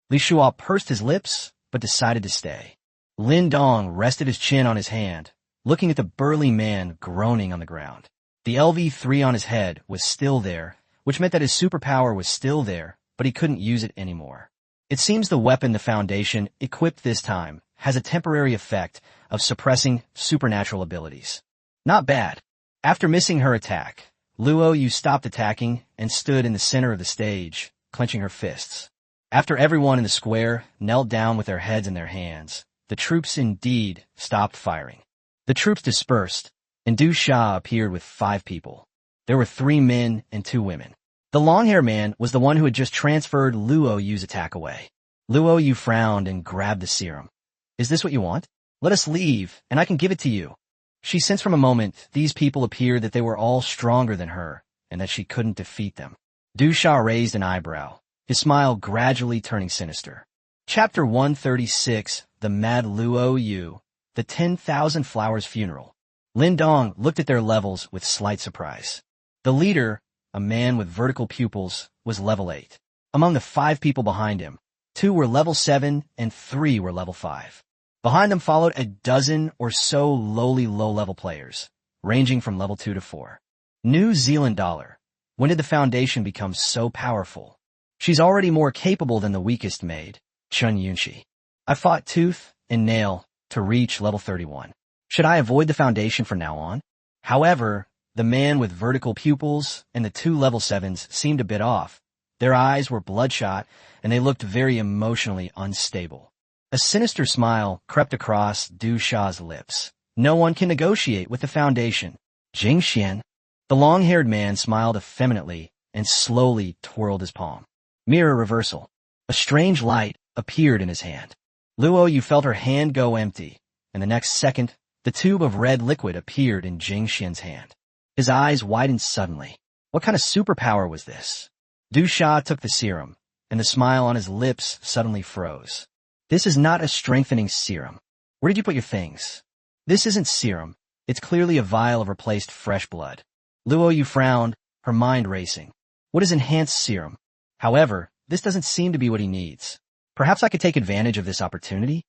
Li Shuo pursed his lips, but decided to stay. Lin Dong rested his chin on his hand, looking at the burly man groaning on the ground. The LV-3 on his head was still there, which meant that his superpower was still there, but he couldn't use it anymore. It seems the weapon the Foundation equipped this time has a temporary effect of suppressing supernatural abilities. Not bad. After missing her attack, Luo Yu stopped attacking and stood in the center of the stage, clenching her fists. After everyone in the square knelt down with their heads in their hands, the troops indeed stopped firing. The troops dispersed, and Du Sha appeared with 5 people. There were 3 men and 2 women. The long-haired man was the one who had just transferred Luo Yu's attack away. Luo Yu frowned and grabbed the serum. Is this what you want? Let us leave, and I can give it to you. She sensed from a moment these people appeared that they were all stronger than her, and that she couldn't defeat them. Du Sha raised an eyebrow, his smile gradually turning sinister. Chapter 136, The Mad Luo Yu, The 10,000 Flowers Funeral. Lin Dong looked at their levels with slight surprise. The leader, a man with vertical pupils, was level 8. Among the 5 people behind him, 2 were level 7 and 3 were level 5. Behind them followed a dozen or so lowly low-level players, ranging from level 2 to 4. New Zealand dollar. When did the Foundation become so powerful? She's already more capable than the weakest maid, Chun Yunshi. I fought tooth and nail to reach level 31. Should I avoid the Foundation from now on? However, the man with vertical pupils and the 2 level 7s seemed a bit off. Their eyes were bloodshot, and they looked very emotionally unstable. A sinister smile crept across Du Sha's lips. No one can negotiate with the Foundation. Jing Xian. The long-haired man smiled effeminately and slowly twirled his palm. Mirror reversal. A strange light appeared in his hand. Luo Yu felt her hand go empty, and the next second, the tube of red liquid appeared in Jing Xian's hand. His eyes widened suddenly. What kind of superpower was this? Du Sha took the serum, and the smile on his lips suddenly froze. This is not a strengthening serum. Where did you put your things? This isn't serum. It's clearly a vial of replaced fresh blood. Luo Yu frowned, her mind racing. What is enhanced serum? However, this doesn't seem to be what he needs. Perhaps I could take advantage of this opportunity?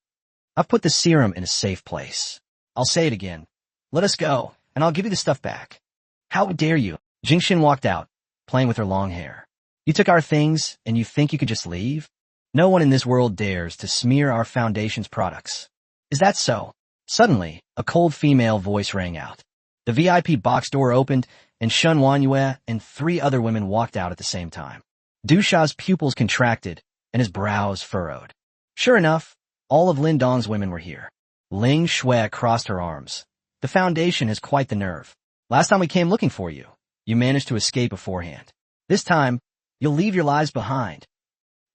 I've put the serum in a safe place. I'll say it again. Let us go, and I'll give you the stuff back. How dare you? Jingxian walked out, playing with her long hair. You took our things, and you think you could just leave? No one in this world dares to smear our Foundation's products. Is that so? Suddenly, a cold female voice rang out. The VIP box door opened, and Shun Wanyue and 3 other women walked out at the same time. Du Sha's pupils contracted, and his brows furrowed. Sure enough, all of Lin Dong's women were here. Ling Shui crossed her arms. The Foundation has quite the nerve. Last time we came looking for you, you managed to escape beforehand. This time, you'll leave your lives behind.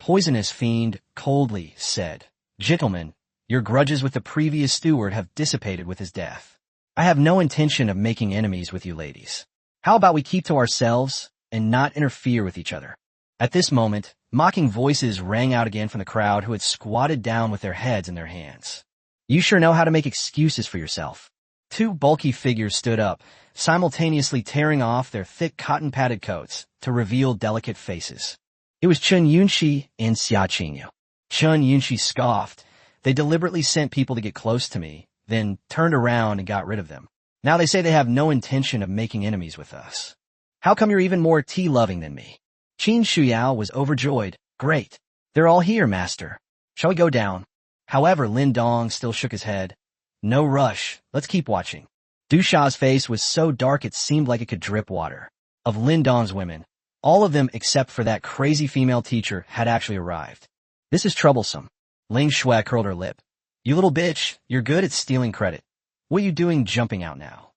Poisonous Fiend coldly said, Gentlemen, your grudges with the previous steward have dissipated with his death. I have no intention of making enemies with you ladies. How about we keep to ourselves and not interfere with each other? At this moment, mocking voices rang out again from the crowd who had squatted down with their heads in their hands. You sure know how to make excuses for yourself. 2 bulky figures stood up, simultaneously tearing off their thick cotton-padded coats to reveal delicate faces. It was Chun Yunshi and Xia Qingyu. Chun Yunshi scoffed. They deliberately sent people to get close to me, then turned around and got rid of them. Now they say they have no intention of making enemies with us. How come you're even more tea-loving than me? Qin Shuyao was overjoyed. Great. They're all here, master. Shall we go down? However, Lin Dong still shook his head. No rush. Let's keep watching. Du Sha's face was so dark it seemed like it could drip water. Of Lin Dong's women, all of them except for that crazy female teacher had actually arrived. This is troublesome. Ling Shui curled her lip. You little bitch, you're good at stealing credit. What are you doing jumping out now?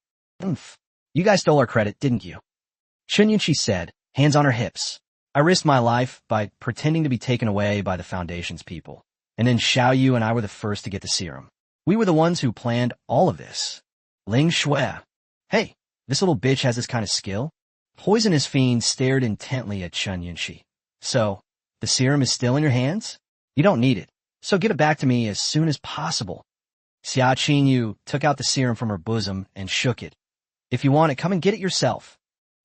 You guys stole our credit, didn't you? Chun Yunshi said, hands on her hips. I risked my life by pretending to be taken away by the Foundation's people. And then Xiao Yu and I were the first to get the serum. We were the ones who planned all of this. Ling Shui. Hey, this little bitch has this kind of skill? Poisonous Fiend stared intently at Chun Yunshi. So, the serum is still in your hands? You don't need it, so give it back to me as soon as possible. Xia Qingyu took out the serum from her bosom and shook it. If you want it, come and get it yourself.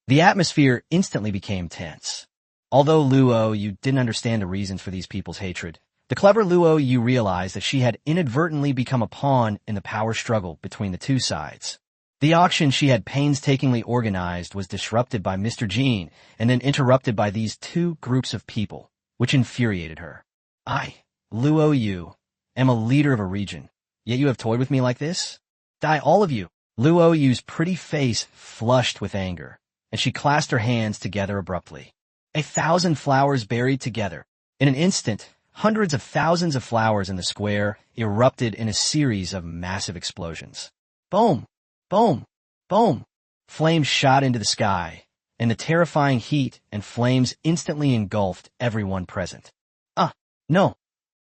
The atmosphere instantly became tense. Although Luo Yu didn't understand the reasons for these people's hatred, the clever Luo Yu realized that she had inadvertently become a pawn in the power struggle between the 2 sides. The auction she had painstakingly organized was disrupted by Mr. Jean and then interrupted by these 2 groups of people, which infuriated her. I, Luo Yu, am a leader of a region, yet you have toyed with me like this? Die all of you. Luo Yu's pretty face flushed with anger, and she clasped her hands together abruptly. 1,000 flowers buried together. In an instant, hundreds of thousands of flowers in the square erupted in a series of massive explosions. Boom! Boom! Boom! Flames shot into the sky, and the terrifying heat and flames instantly engulfed everyone present. No!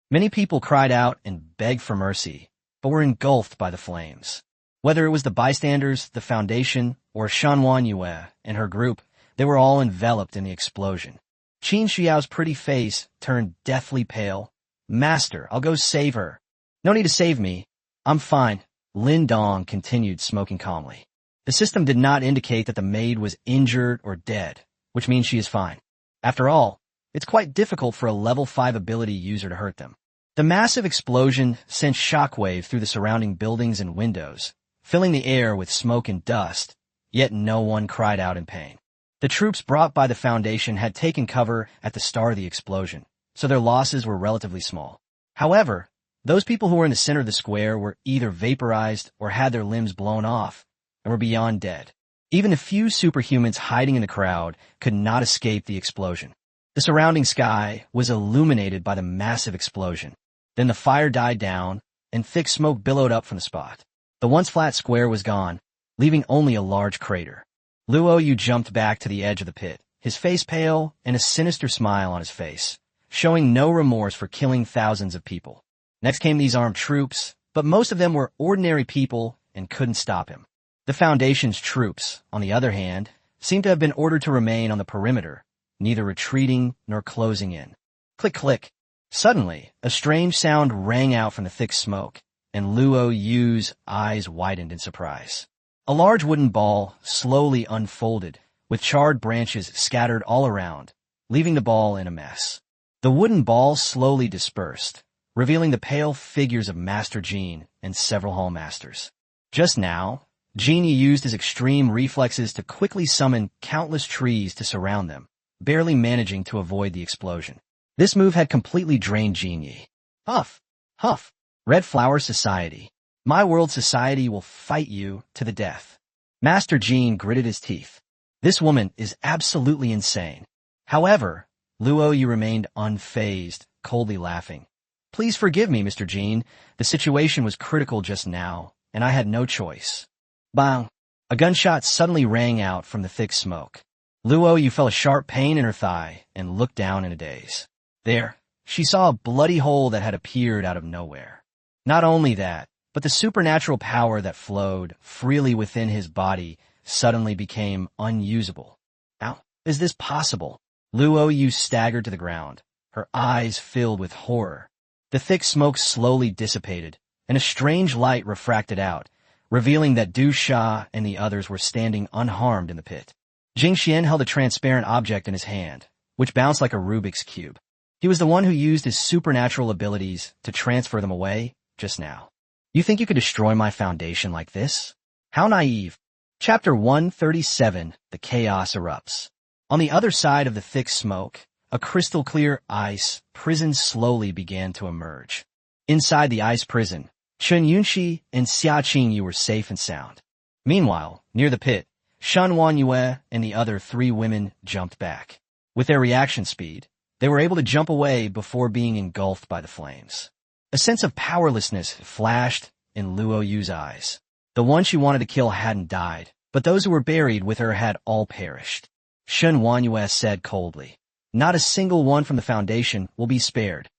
Many people cried out and begged for mercy, but were engulfed by the flames. Whether it was the bystanders, the Foundation, or Shan Wanyue and her group, They were all enveloped in the explosion. Qin Xiao's pretty face turned deathly pale. Master, I'll go save her. No need to save me. I'm fine. Lin Dong continued smoking calmly. The system did not indicate that the maid was injured or dead, which means she is fine. After all, it's quite difficult for a level 5 ability user to hurt them. The massive explosion sent shockwave through the surrounding buildings and windows, filling the air with smoke and dust, yet no one cried out in pain. The troops brought by the Foundation had taken cover at the start of the explosion, so their losses were relatively small. However, those people who were in the center of the square were either vaporized or had their limbs blown off and were beyond dead. Even the few superhumans hiding in the crowd could not escape the explosion. The surrounding sky was illuminated by the massive explosion. Then the fire died down, and thick smoke billowed up from the spot. The once flat square was gone, leaving only a large crater. Luo Yu jumped back to the edge of the pit, his face pale and a sinister smile on his face, showing no remorse for killing thousands of people. Next came these armed troops, but most of them were ordinary people and couldn't stop him. The Foundation's troops, on the other hand, seemed to have been ordered to remain on the perimeter, neither retreating nor closing in. Click, click. Suddenly, a strange sound rang out from the thick smoke, and Luo Yu's eyes widened in surprise. A large wooden ball slowly unfolded, with charred branches scattered all around, leaving the ball in a mess. The wooden ball slowly dispersed, revealing the pale figures of Master Jean and several hallmasters. Just now, Genie used his extreme reflexes to quickly summon countless trees to surround them, barely managing to avoid the explosion. This move had completely drained Genie. Huff! Huff! Red Flower Society. My World Society will fight you to the death. Master Jean gritted his teeth. This woman is absolutely insane. However, Luo Yu remained unfazed, coldly laughing. Please forgive me, Mr. Jean. The situation was critical just now, and I had no choice. Bang! A gunshot suddenly rang out from the thick smoke. Luo Yu felt a sharp pain in her thigh and looked down in a daze. There, she saw a bloody hole that had appeared out of nowhere. Not only that, but the supernatural power that flowed freely within his body suddenly became unusable. How is this possible? Luo Yu staggered to the ground, her eyes filled with horror. The thick smoke slowly dissipated, and a strange light refracted out, revealing that Du Sha and the others were standing unharmed in the pit. Jing Xian held a transparent object in his hand, which bounced like a Rubik's Cube. He was the one who used his supernatural abilities to transfer them away just now. You think you could destroy my foundation like this? How naive. Chapter 137, The Chaos Erupts. On the other side of the thick smoke, a crystal-clear ice prison slowly began to emerge. Inside the ice prison, Chen Yunxi and Xia Qingyu were safe and sound. Meanwhile, near the pit, Shan Wanyue and the other 3 women jumped back. With their reaction speed, they were able to jump away before being engulfed by the flames. A sense of powerlessness flashed in Luo Yu's eyes. The one she wanted to kill hadn't died, but those who were buried with her had all perished. Shen Wanyue said coldly, "Not a single one from the Foundation will be spared."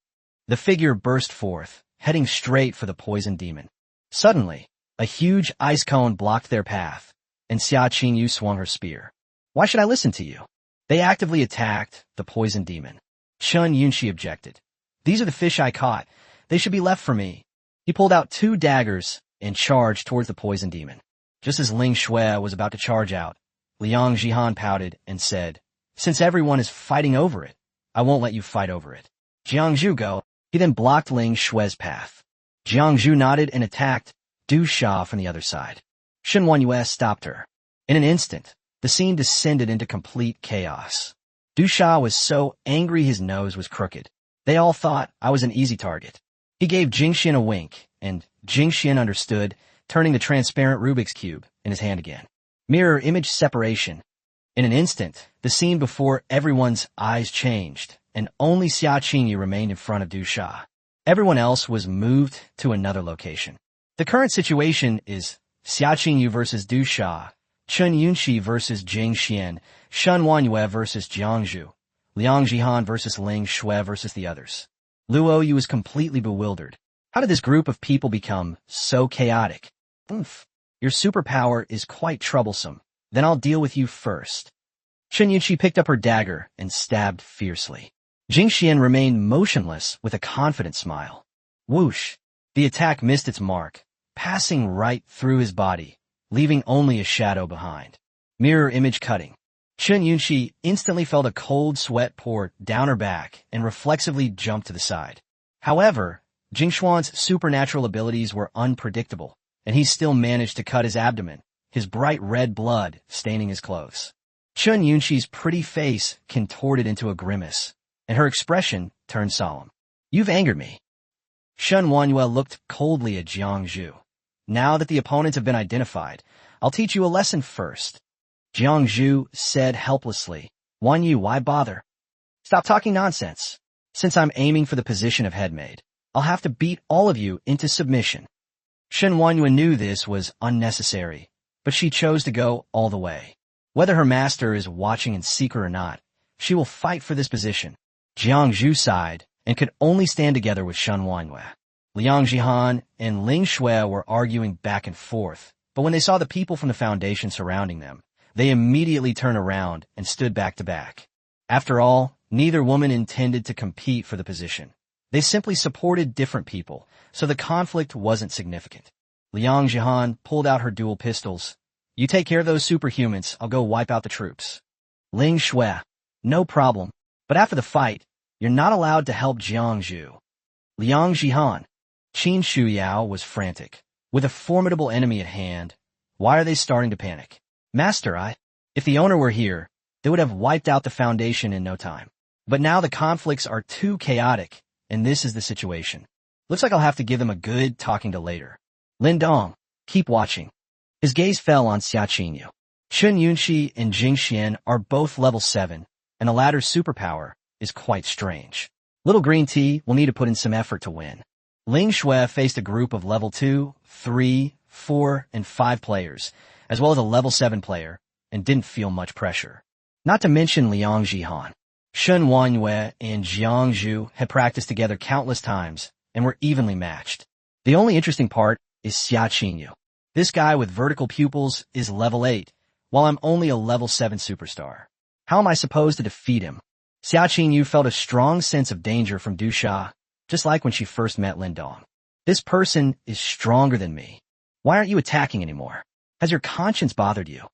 The figure burst forth, heading straight for the poison demon. Suddenly, a huge ice cone blocked their path, and Xia Qingyu swung her spear. "Why should I listen to you?" They actively attacked the poison demon. Chen Yunxi objected. "These are the fish I caught. They should be left for me." He pulled out 2 daggers and charged towards the poison demon. Just as Ling Shui was about to charge out, Liang Jihan pouted and said, "Since everyone is fighting over it, I won't let you fight over it. Jiangzhu, go." He then blocked Ling Shui's path. Jiangzhu nodded and attacked Du Sha from the other side. Shen Wanyue stopped her. In an instant, the scene descended into complete chaos. Du Sha was so angry his nose was crooked. They all thought I was an easy target. He gave Jingxian a wink, and Jingxian understood, turning the transparent Rubik's Cube in his hand again. Mirror image separation. In an instant, the scene before everyone's eyes changed, and only Xia Qingyu remained in front of Du Sha. Everyone else was moved to another location. The current situation is Xia Qingyu versus Du Sha, Chen Yunxi versus Jing Xian, Shen Wanyue versus Jiangzhu, Liang Jihan versus Ling Shui versus the others. Luo Yu was completely bewildered. How did this group of people become so chaotic? Oof. Your superpower is quite troublesome. Then I'll deal with you first. Chen Yunqi picked up her dagger and stabbed fiercely. Jing Xian remained motionless with a confident smile. Whoosh! The attack missed its mark, passing right through his body, leaving only a shadow behind. Mirror image cutting. Chen Yunqi instantly felt a cold sweat pour down her back and reflexively jumped to the side. However, Jing Xuan's supernatural abilities were unpredictable, and he still managed to cut his abdomen, his bright red blood staining his clothes. Chen Yunqi's pretty face contorted into a grimace, and her expression turned solemn. You've angered me. Shen Wanyue looked coldly at Jiang Zhu. Now that the opponents have been identified, I'll teach you a lesson first. Jiang Zhu said helplessly. Wanyu, why bother? Stop talking nonsense. Since I'm aiming for the position of headmaid, I'll have to beat all of you into submission. Shen Wanyu knew this was unnecessary, but she chose to go all the way. Whether her master is watching in secret or not, she will fight for this position. Jiang Zhu sighed and could only stand together with Shen Wanyu. Liang Jihan and Ling Shui were arguing back and forth, but when they saw the people from the foundation surrounding them, they immediately turned around and stood back to back. After all, neither woman intended to compete for the position. They simply supported different people, so the conflict wasn't significant. Liang Jihan pulled out her dual pistols. You take care of those superhumans, I'll go wipe out the troops. Ling Shui, no problem, but after the fight, you're not allowed to help Jiang Zhu. Liang Jihan. Qin Shuyao was frantic. With a formidable enemy at hand, why are they starting to panic? Master, if the owner were here, they would have wiped out the foundation in no time. But now the conflicts are too chaotic, and this is the situation. Looks like I'll have to give them a good talking to later. Lin Dong, keep watching. His gaze fell on Xia Qinyu. Chen Yunqi and Jing Xian are both level 7, and the latter's superpower is quite strange. Little Green Tea will need to put in some effort to win. Ling Shui faced a group of level 2, 3, 4, and 5 players, as well as a level 7 player, and didn't feel much pressure. Not to mention Liang Jihan. Shen Wanyu and Jiang Zhu had practiced together countless times and were evenly matched. The only interesting part is Xia Qinyu. This guy with vertical pupils is level 8, while I'm only a level 7 superstar. How am I supposed to defeat him? Xia Qinyu felt a strong sense of danger from Du Sha, just like when she first met Lin Dong. This person is stronger than me. Why aren't you attacking anymore? Has your conscience bothered you?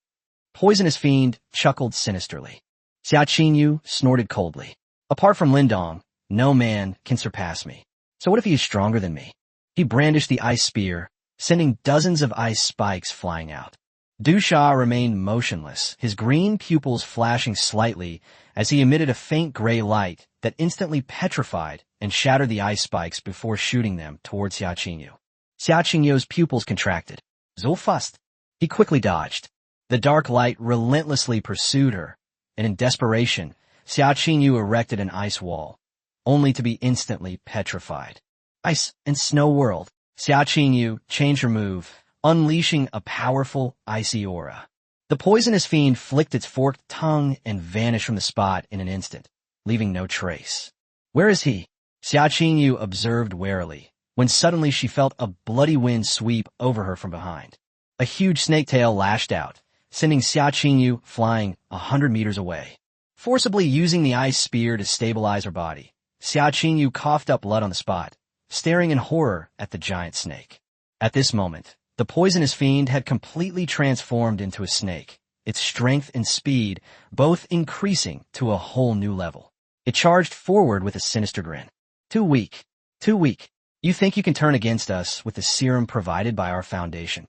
Poisonous Fiend chuckled sinisterly. Xia Qinyu snorted coldly. Apart from Lin Dong, no man can surpass me. So what if he is stronger than me? He brandished the ice spear, sending dozens of ice spikes flying out. Du Sha remained motionless, his green pupils flashing slightly as he emitted a faint gray light that instantly petrified and shattered the ice spikes before shooting them towards Xia Qinyu. Xia Qinyu's pupils contracted. So fast. He quickly dodged. The dark light relentlessly pursued her, and in desperation, Xia Qinyu erected an ice wall, only to be instantly petrified. Ice and Snow World. Xia Qinyu changed her move, unleashing a powerful, icy aura. The poisonous fiend flicked its forked tongue and vanished from the spot in an instant, leaving no trace. Where is he? Xia Qinyu observed warily, when suddenly she felt a bloody wind sweep over her from behind. A huge snake tail lashed out, sending Xia Qinyu flying 100 meters away. Forcibly using the ice spear to stabilize her body, Xia Qinyu coughed up blood on the spot, staring in horror at the giant snake. At this moment, the poisonous fiend had completely transformed into a snake, its strength and speed both increasing to a whole new level. It charged forward with a sinister grin. Too weak. Too weak. You think you can turn against us with the serum provided by our foundation?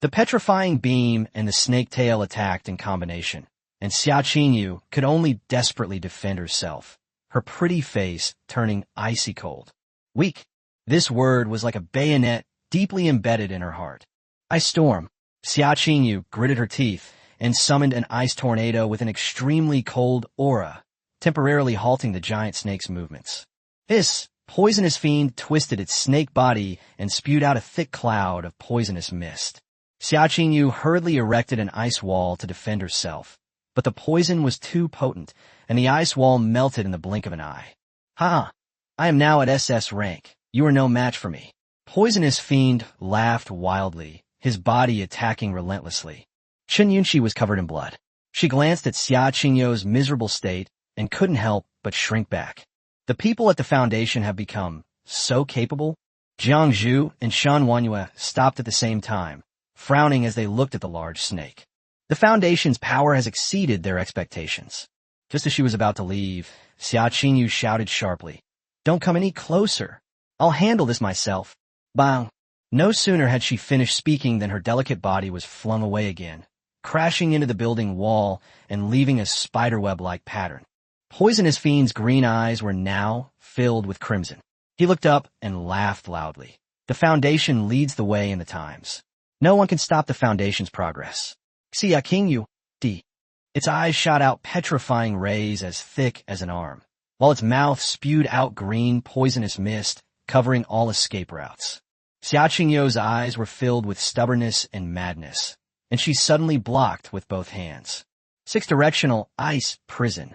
The petrifying beam and the snake tail attacked in combination, and Xia Qinyu could only desperately defend herself, her pretty face turning icy cold. Weak. This word was like a bayonet deeply embedded in her heart. Ice storm. Xia Qinyu gritted her teeth and summoned an ice tornado with an extremely cold aura, temporarily halting the giant snake's movements. This poisonous fiend twisted its snake body and spewed out a thick cloud of poisonous mist. Xia Qinyu hurriedly erected an ice wall to defend herself, but the poison was too potent, and the ice wall melted in the blink of an eye. Ha! I am now at SS rank. You are no match for me. Poisonous fiend laughed wildly, his body attacking relentlessly. Chen Yunqi was covered in blood. She glanced at Xia Qingyou's miserable state and couldn't help but shrink back. The people at the Foundation have become so capable. Jiang Zhu and Shan Wanyue stopped at the same time, frowning as they looked at the large snake. The Foundation's power has exceeded their expectations. Just as she was about to leave, Xia Qingyu shouted sharply, "Don't come any closer. I'll handle this myself." Bang! No sooner had she finished speaking than her delicate body was flung away again, crashing into the building wall and leaving a spiderweb-like pattern. Poisonous Fiend's green eyes were now filled with crimson. He looked up and laughed loudly. The Foundation leads the way in the times. No one can stop the Foundation's progress. Xia Qingyu, D. Its eyes shot out petrifying rays as thick as an arm, while its mouth spewed out green, poisonous mist, covering all escape routes. Xia Qingyou's eyes were filled with stubbornness and madness, and she suddenly blocked with both hands. 6-directional ice prison.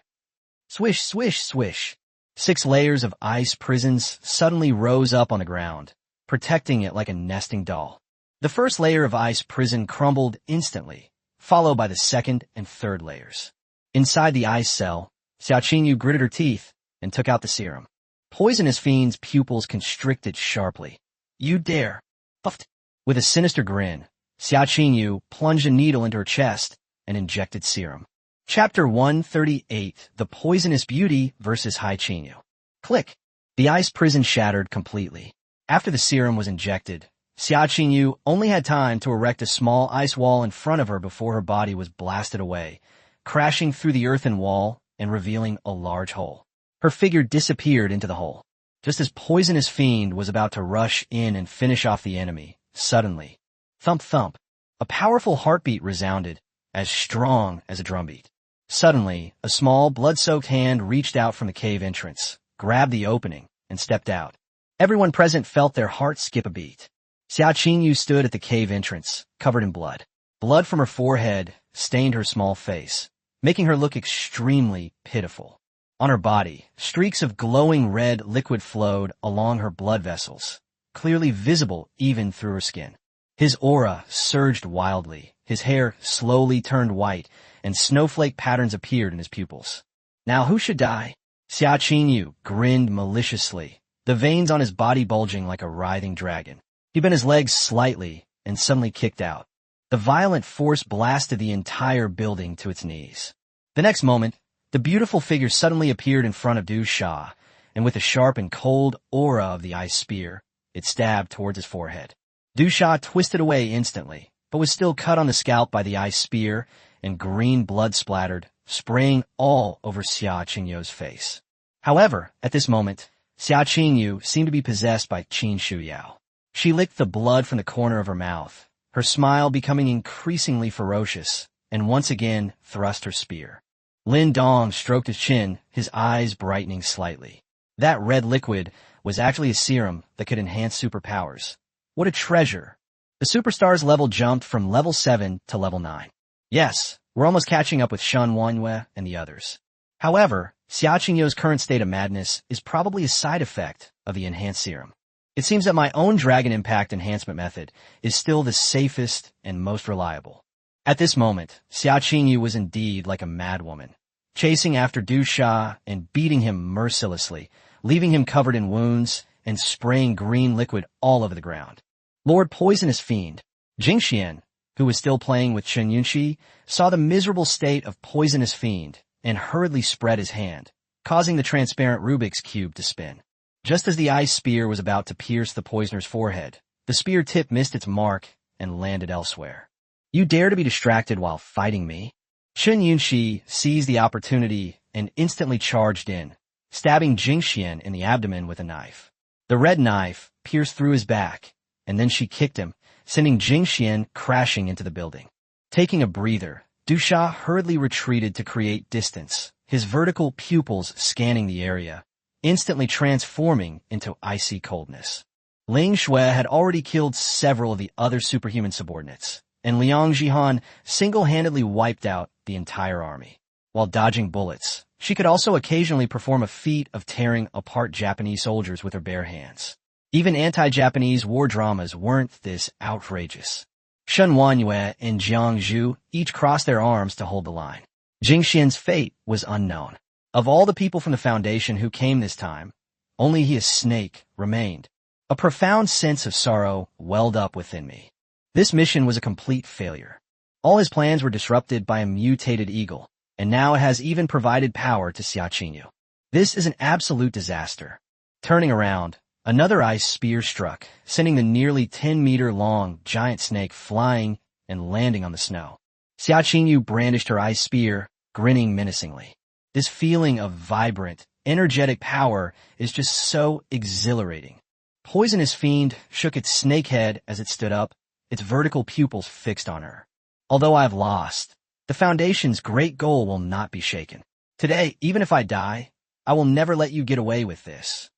Swish, swish, swish. 6 layers of ice prisons suddenly rose up on the ground, protecting it like a nesting doll. The first layer of ice prison crumbled instantly, followed by the second and third layers. Inside the ice cell, Xia Qingyu gritted her teeth and took out the serum. Poisonous Fiend's pupils constricted sharply. "You dare!" Puffed. With a sinister grin, Xia Qingyu plunged a needle into her chest and injected serum. Chapter 138, The Poisonous Beauty vs. Hai Qingyu. Click. The ice prison shattered completely. After the serum was injected, Xia Qingyu only had time to erect a small ice wall in front of her before her body was blasted away, crashing through the earthen wall and revealing a large hole. Her figure disappeared into the hole. Just as Poisonous Fiend was about to rush in and finish off the enemy, suddenly, thump thump, a powerful heartbeat resounded, as strong as a drumbeat. Suddenly, a small, blood-soaked hand reached out from the cave entrance, grabbed the opening, and stepped out. Everyone present felt their hearts skip a beat. Xia Qingyu stood at the cave entrance, covered in blood. Blood from her forehead stained her small face, making her look extremely pitiful. On her body, streaks of glowing red liquid flowed along her blood vessels, clearly visible even through her skin. His aura surged wildly, his hair slowly turned white, and snowflake patterns appeared in his pupils. "Now who should die?" Xia Qingyu grinned maliciously, the veins on his body bulging like a writhing dragon. He bent his legs slightly and suddenly kicked out. The violent force blasted the entire building to its knees. The next moment, the beautiful figure suddenly appeared in front of Du Sha, and with the sharp and cold aura of the ice spear, it stabbed towards his forehead. Du Sha twisted away instantly, but was still cut on the scalp by the ice spear, and green blood splattered, spraying all over Xia Qingyou's face. However, at this moment, Xia Qingyu seemed to be possessed by Qin Shuyao. She licked the blood from the corner of her mouth, her smile becoming increasingly ferocious, and once again thrust her spear. Lin Dong stroked his chin, his eyes brightening slightly. That red liquid was actually a serum that could enhance superpowers. What a treasure! The superstar's level jumped from level 7 to level 9. Yes, we're almost catching up with Shan Wanyue and the others. However, Xia Qingyou's current state of madness is probably a side effect of the enhanced serum. It seems that my own Dragon Impact enhancement method is still the safest and most reliable. At this moment, Xia Qingyu was indeed like a madwoman, chasing after Du Sha and beating him mercilessly, leaving him covered in wounds and spraying green liquid all over the ground. Lord Poisonous Fiend, Jingxian, who was still playing with Chen Yunxi, saw the miserable state of Poisonous Fiend and hurriedly spread his hand, causing the transparent Rubik's Cube to spin. Just as the ice spear was about to pierce the poisoner's forehead, the spear tip missed its mark and landed elsewhere. "You dare to be distracted while fighting me?" Chen Yunxi seized the opportunity and instantly charged in, stabbing Jingxian in the abdomen with a knife. The red knife pierced through his back, and then she kicked him, sending Jingxian crashing into the building. Taking a breather, Du Sha hurriedly retreated to create distance, his vertical pupils scanning the area, instantly transforming into icy coldness. Ling Shui had already killed several of the other superhuman subordinates, and Liang Jihan single-handedly wiped out the entire army. While dodging bullets, she could also occasionally perform a feat of tearing apart Japanese soldiers with her bare hands. Even anti-Japanese war dramas weren't this outrageous. Shen Wanyue and Jiang Zhu each crossed their arms to hold the line. Jing Xian's fate was unknown. Of all the people from the Foundation who came this time, only he, a snake, remained. A profound sense of sorrow welled up within me. This mission was a complete failure. All his plans were disrupted by a mutated eagle, and now it has even provided power to Xia Qingyu. This is an absolute disaster. Turning around, another ice spear struck, sending the nearly 10-meter-long giant snake flying and landing on the snow. Xia Qingyu brandished her ice spear, grinning menacingly. This feeling of vibrant, energetic power is just so exhilarating. Poisonous Fiend shook its snake head as it stood up, its vertical pupils fixed on her. Although I have lost, the Foundation's great goal will not be shaken. Today, even if I die, I will never let you get away with this.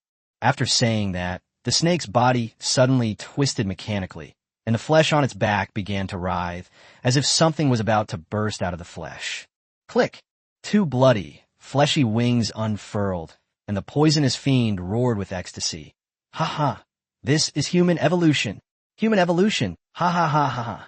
After saying that, the snake's body suddenly twisted mechanically, and the flesh on its back began to writhe, as if something was about to burst out of the flesh. Click! Two bloody, fleshy wings unfurled, and the poisonous fiend roared with ecstasy. Ha ha! This is human evolution! Human evolution! Ha ha ha ha ha!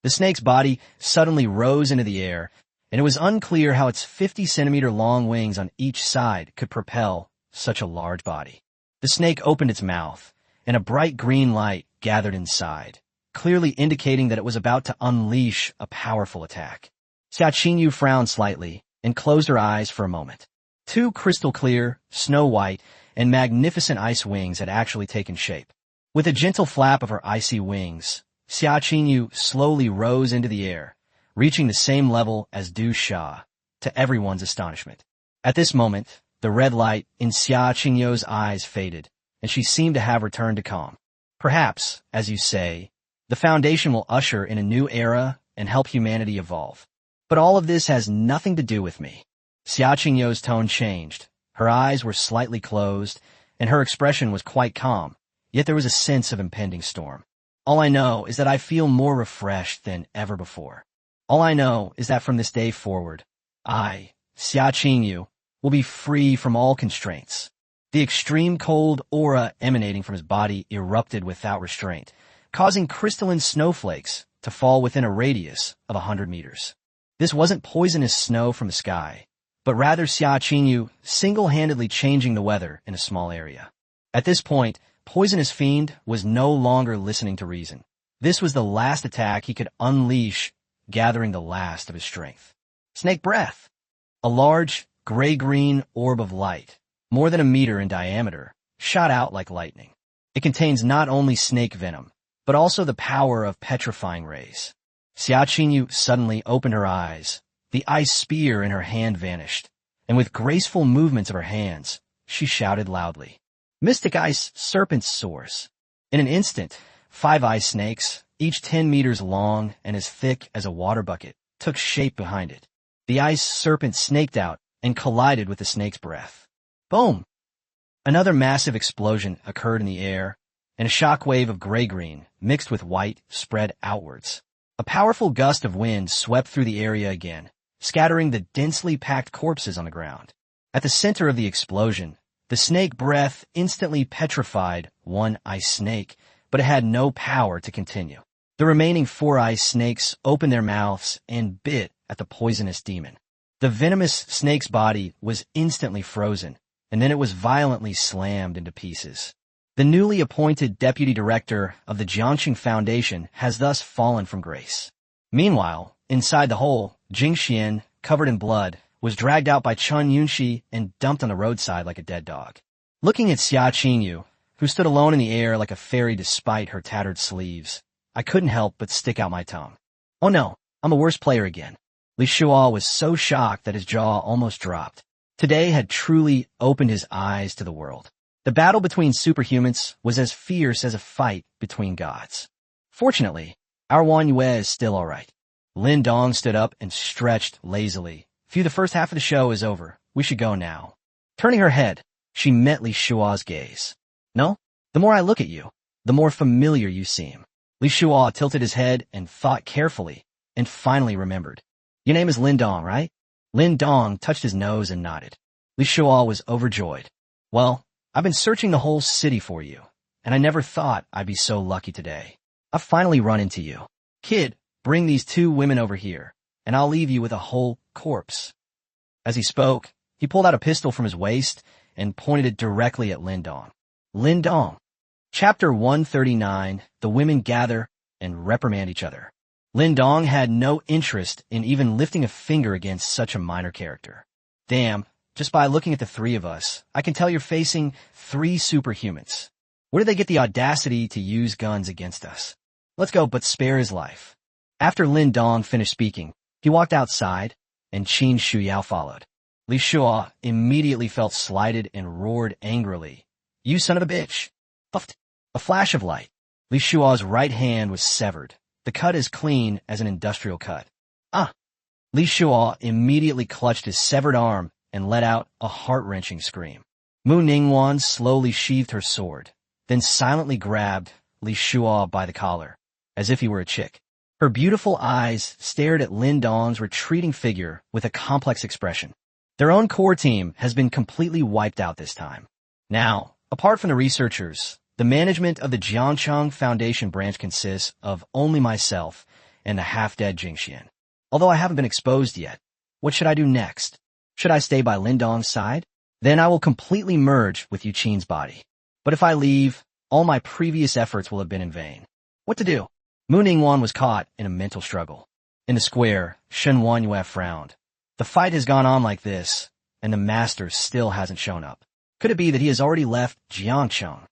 The snake's body suddenly rose into the air, and it was unclear how its 50-centimeter-long wings on each side could propel such a large body. The snake opened its mouth, and a bright green light gathered inside, clearly indicating that it was about to unleash a powerful attack. Xia Qingyu frowned slightly and closed her eyes for a moment. Two crystal-clear, snow-white, and magnificent ice wings had actually taken shape. With a gentle flap of her icy wings, Xia Qingyu slowly rose into the air, reaching the same level as Du Xia, to everyone's astonishment. At this moment, the red light in Xia Qingyu's eyes faded, and she seemed to have returned to calm. Perhaps, as you say, the Foundation will usher in a new era and help humanity evolve. But all of this has nothing to do with me. Xia Qingyu's tone changed. Her eyes were slightly closed, and her expression was quite calm, yet there was a sense of impending storm. All I know is that I feel more refreshed than ever before. All I know is that from this day forward, I, Xia Qingyu, will be free from all constraints. The extreme cold aura emanating from his body erupted without restraint, causing crystalline snowflakes to fall within a radius of 100 meters. This wasn't poisonous snow from the sky, but rather Xia Qingyu single-handedly changing the weather in a small area. At this point, Poisonous Fiend was no longer listening to reason. This was the last attack he could unleash, gathering the last of his strength. Snake Breath! A large, gray-green orb of light, more than a meter in diameter, shot out like lightning. It contains not only snake venom, but also the power of petrifying rays. Xia Qingyu suddenly opened her eyes. The ice spear in her hand vanished, and with graceful movements of her hands, she shouted loudly, "Mystic Ice Serpent's Source!" In an instant, 5 ice snakes, each 10 meters long and as thick as a water bucket, took shape behind it. The ice serpent snaked out and collided with the snake's breath. Boom! Another massive explosion occurred in the air, and a shockwave of gray-green, mixed with white, spread outwards. A powerful gust of wind swept through the area again, scattering the densely packed corpses on the ground. At the center of the explosion, the snake breath instantly petrified one ice snake, but it had no power to continue. The remaining 4 ice snakes opened their mouths and bit at the poisonous demon. The venomous snake's body was instantly frozen, and then it was violently slammed into pieces. The newly appointed deputy director of the Jiangxing Foundation has thus fallen from grace. Meanwhile, inside the hole, Jing Xian, covered in blood, was dragged out by Chun Yunxi and dumped on the roadside like a dead dog. Looking at Xia Qingyu, who stood alone in the air like a fairy despite her tattered sleeves, I couldn't help but stick out my tongue. Oh no, I'm a worse player again. Li Shuo was so shocked that his jaw almost dropped. Today had truly opened his eyes to the world. The battle between superhumans was as fierce as a fight between gods. Fortunately, our Wan Yue is still all right. Lin Dong stood up and stretched lazily. Phew, the first half of the show is over. We should go now. Turning her head, she met Li Shuo's gaze. No? The more I look at you, the more familiar you seem. Li Shuo tilted his head and thought carefully, and finally remembered. Your name is Lin Dong, right? Lin Dong touched his nose and nodded. Li Shuo was overjoyed. Well, I've been searching the whole city for you, and I never thought I'd be so lucky today. I've finally run into you. Kid, bring these 2 women over here, and I'll leave you with a whole corpse." As he spoke, he pulled out a pistol from his waist and pointed it directly at Lin Dong. Lin Dong. Chapter 139, The Women Gather and Reprimand Each Other. Lin Dong had no interest in even lifting a finger against such a minor character. "Damn, just by looking at the three of us, I can tell you're facing three superhumans. Where did they get the audacity to use guns against us? Let's go, but spare his life." After Lin Dong finished speaking, he walked outside, and Qin Shuyao followed. Li Shua immediately felt slighted and roared angrily, "You son of a bitch!" Puffed. A flash of light. Li Shua's right hand was severed. The cut as clean as an industrial cut. "Ah!" Li Shua immediately clutched his severed arm and let out a heart-wrenching scream. Mu Ningguan slowly sheathed her sword, then silently grabbed Li Shua by the collar, as if he were a chick. Her beautiful eyes stared at Lin Dong's retreating figure with a complex expression. Their own core team has been completely wiped out this time. Now, apart from the researchers, the management of the Jiangcheng Foundation branch consists of only myself and the half-dead Jingxian. Although I haven't been exposed yet, what should I do next? Should I stay by Lin Dong's side? Then I will completely merge with Yu Qin's body. But if I leave, all my previous efforts will have been in vain. What to do? Mu Ningguan was caught in a mental struggle. In the square, Shen Wanyue frowned. The fight has gone on like this, and the master still hasn't shown up. Could it be that he has already left Jiangcheng?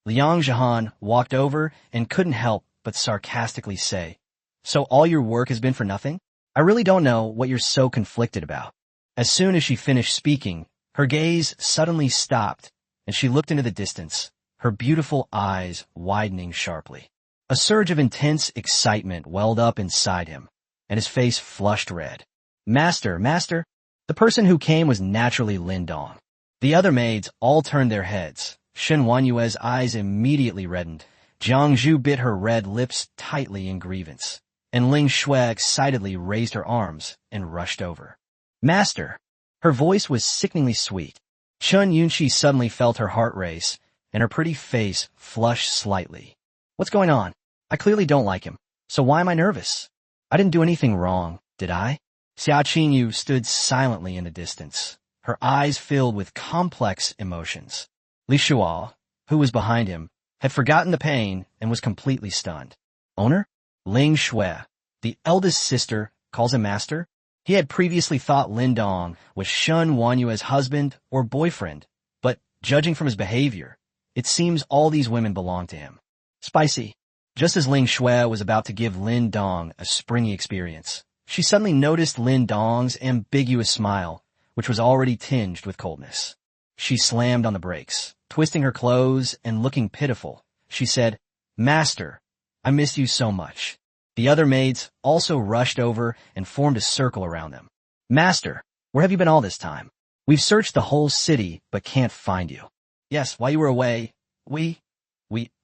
Liang Zhihan walked over and couldn't help but sarcastically say, "So all your work has been for nothing? I really don't know what you're so conflicted about." As soon as she finished speaking, her gaze suddenly stopped, and she looked into the distance, her beautiful eyes widening sharply. A surge of intense excitement welled up inside him, and his face flushed red. "Master, master!" The person who came was naturally Lin Dong. The other maids all turned their heads. Shen Wanyue's eyes immediately reddened. Jiang Zhu bit her red lips tightly in grievance, and Ling Shui excitedly raised her arms and rushed over. "Master!" Her voice was sickeningly sweet. Chun Yunqi suddenly felt her heart race, and her pretty face flushed slightly. "What's going on? I clearly don't like him, so why am I nervous? I didn't do anything wrong, did I?" Xia Qinyu stood silently in the distance, her eyes filled with complex emotions. Li Shua, who was behind him, had forgotten the pain and was completely stunned. "Owner?" Ling Shui, the eldest sister, calls him master? He had previously thought Lin Dong was Shen Wanyue's husband or boyfriend, but judging from his behavior, it seems all these women belong to him. Spicy. Just as Ling Shui was about to give Lin Dong a springy experience, she suddenly noticed Lin Dong's ambiguous smile, which was already tinged with coldness. She slammed on the brakes, twisting her clothes and looking pitiful. She said, "Master, I miss you so much." The other maids also rushed over and formed a circle around them. "Master, where have you been all this time? We've searched the whole city, but can't find you." "Yes, while you were away, we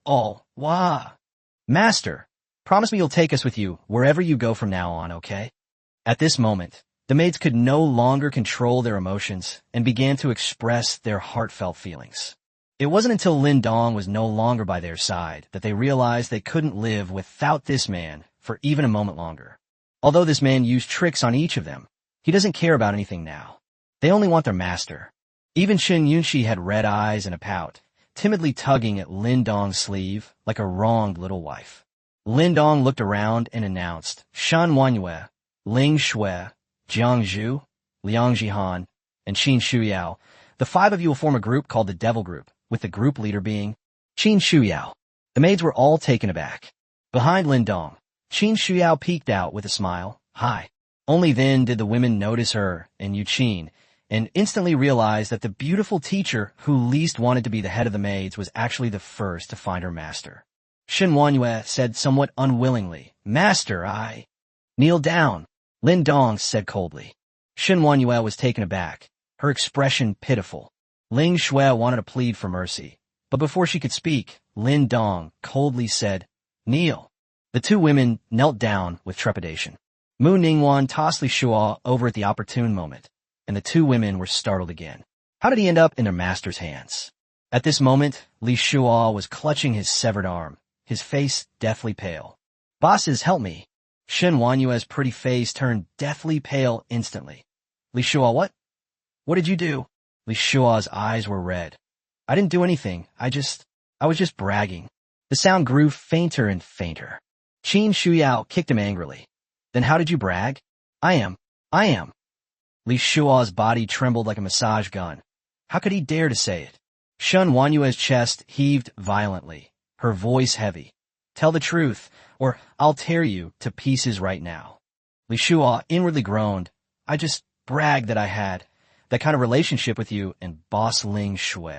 all, wah." "Master, promise me you'll take us with you wherever you go from now on, okay?" At this moment, the maids could no longer control their emotions and began to express their heartfelt feelings. It wasn't until Lin Dong was no longer by their side that they realized they couldn't live without this man for even a moment longer. Although this man used tricks on each of them, he doesn't care about anything now. They only want their master. Even Shen Yunqi had red eyes and a pout, timidly tugging at Lin Dong's sleeve like a wronged little wife. Lin Dong looked around and announced, "Shan Wanyue, Ling Shui, Jiang Zhu, Liang Zhihan, and Qin Shuyao. The five of you will form a group called the Devil Group, with the group leader being Qin Shuyao." The maids were all taken aback. Behind Lin Dong, Qin Shuyao peeked out with a smile. "Hi." Only then did the women notice her and Yu Qin, and instantly realized that the beautiful teacher who least wanted to be the head of the maids was actually the first to find her master. Shen Wanyue said somewhat unwillingly, "Master, I—" "Kneel down," Lin Dong said coldly. Shen Wanyue was taken aback, her expression pitiful. Ling Shui wanted to plead for mercy, but before she could speak, Lin Dong coldly said, "Kneel." The two women knelt down with trepidation. Mu Ningguan tossed Li Shua over at the opportune moment, and the two women were startled again. How did he end up in their master's hands? At this moment, Li Shua was clutching his severed arm, his face deathly pale. "Bosses, help me." Shen Wanyue's pretty face turned deathly pale instantly. Li Shua, what? What did you do? Li Shua's eyes were red. I didn't do anything. I was just bragging. The sound grew fainter and fainter. Qin Shuyao kicked him angrily. Then how did you brag? I am. Li Shua's body trembled like a massage gun. How could he dare to say it? Shen Wanyue's chest heaved violently, her voice heavy. Tell the truth, or I'll tear you to pieces right now. Li Shua inwardly groaned. I just bragged that I had that kind of relationship with you and boss Ling Shui.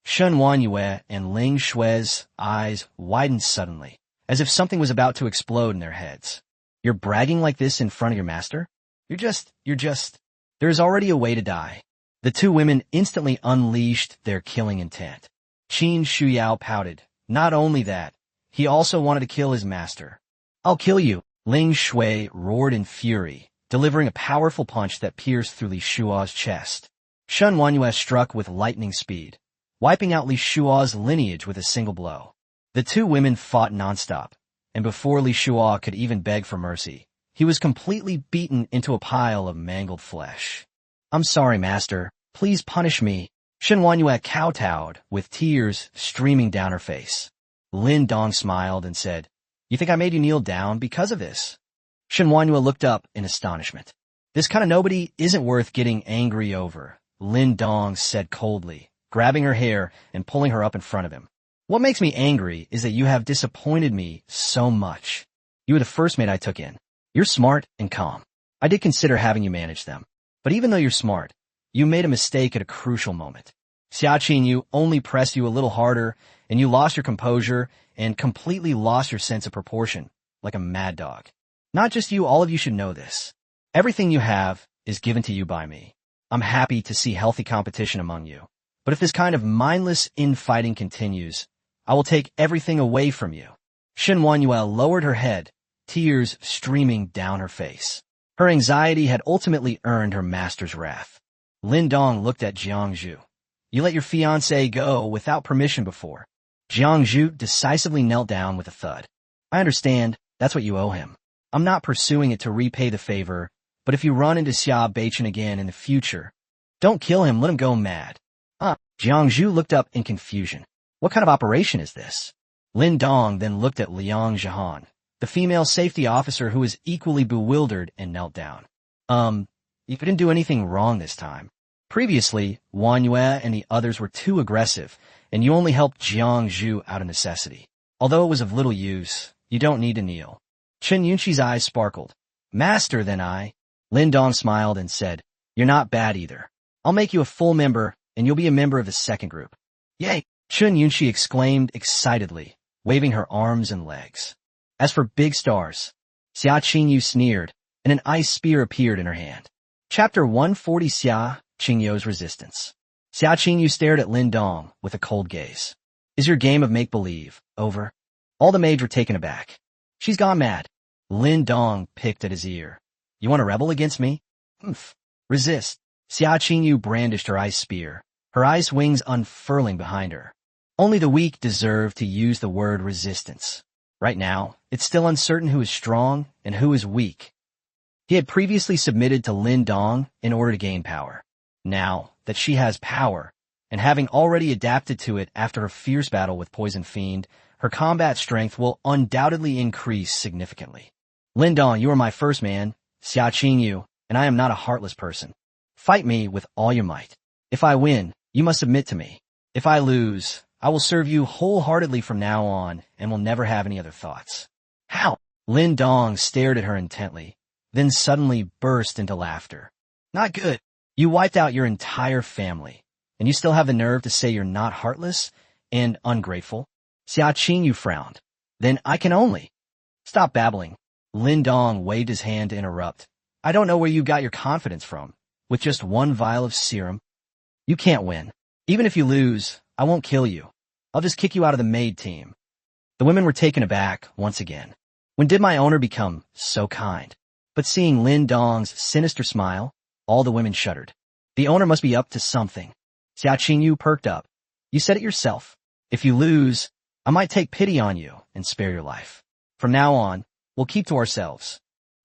Shen Wanyue and Ling Shui's eyes widened suddenly, as if something was about to explode in their heads. You're bragging like this in front of your master? There is already a way to die. The two women instantly unleashed their killing intent. Qin Shuyao pouted. Not only that, he also wanted to kill his master. I'll kill you. Ling Shui roared in fury, delivering a powerful punch that pierced through Li Shua's chest. Shen Wanyue struck with lightning speed, wiping out Li Shua's lineage with a single blow. The two women fought nonstop, and before Li Shua could even beg for mercy, he was completely beaten into a pile of mangled flesh. I'm sorry, master. Please punish me. Shen Wanyue kowtowed, with tears streaming down her face. Lin Dong smiled and said, You think I made you kneel down because of this? Shen Wanyue looked up in astonishment. This kind of nobody isn't worth getting angry over, Lin Dong said coldly, grabbing her hair and pulling her up in front of him. What makes me angry is that you have disappointed me so much. You were the first maid I took in. You're smart and calm. I did consider having you manage them. But even though you're smart, you made a mistake at a crucial moment. Xia Qinyu only pressed you a little harder, and you lost your composure and completely lost your sense of proportion, like a mad dog. Not just you, all of you should know this. Everything you have is given to you by me. I'm happy to see healthy competition among you. But if this kind of mindless infighting continues, I will take everything away from you. Shen Wanyue lowered her head, tears streaming down her face. Her anxiety had ultimately earned her master's wrath. Lin Dong looked at Jiangzhu. You let your fiancé go without permission before. Jiangzhu decisively knelt down with a thud. I understand, that's what you owe him. I'm not pursuing it to repay the favor, but if you run into Xia Beichen again in the future, don't kill him, let him go mad. Jiangzhu looked up in confusion. What kind of operation is this? Lin Dong then looked at Liang Zhihan, the female safety officer, who was equally bewildered and knelt down. You didn't do anything wrong this time. Previously, Wanyue and the others were too aggressive, and you only helped Jiangzhu out of necessity. Although it was of little use, you don't need to kneel. Chen Yunqi's eyes sparkled. Master, then Lin Dong smiled and said, You're not bad either. I'll make you a full member, and you'll be a member of the second group. Yay! Chen Yunqi exclaimed excitedly, waving her arms and legs. As for big stars, Xia Qinyu sneered, and an ice spear appeared in her hand. Chapter 140. Xia Qingyu's Resistance. Xia Qinyu stared at Lin Dong with a cold gaze. Is your game of make-believe over? All the maids were taken aback. She's gone mad. Lin Dong picked at his ear. You want to rebel against me? Resist. Xia Qinyu brandished her ice spear, her ice wings unfurling behind her. Only the weak deserve to use the word resistance. Right now, it's still uncertain who is strong and who is weak. He had previously submitted to Lin Dong in order to gain power. Now that she has power, and having already adapted to it after a fierce battle with Poison Fiend, her combat strength will undoubtedly increase significantly. Lin Dong, you are my first man, Xia Qinyu, and I am not a heartless person. Fight me with all your might. If I win, you must submit to me. If I lose, I will serve you wholeheartedly from now on and will never have any other thoughts. How? Lin Dong stared at her intently, then suddenly burst into laughter. Not good. You wiped out your entire family, and you still have the nerve to say you're not heartless and ungrateful? Xia Qinyu frowned. Then I can only. Stop babbling. Lin Dong waved his hand to interrupt. I don't know where you got your confidence from. With just one vial of serum, you can't win. Even if you lose, I won't kill you. I'll just kick you out of the maid team. The women were taken aback once again. When did my owner become so kind? But seeing Lin Dong's sinister smile, all the women shuddered. The owner must be up to something. Xia Qinyu perked up. You said it yourself. If you lose, I might take pity on you and spare your life. From now on, we'll keep to ourselves.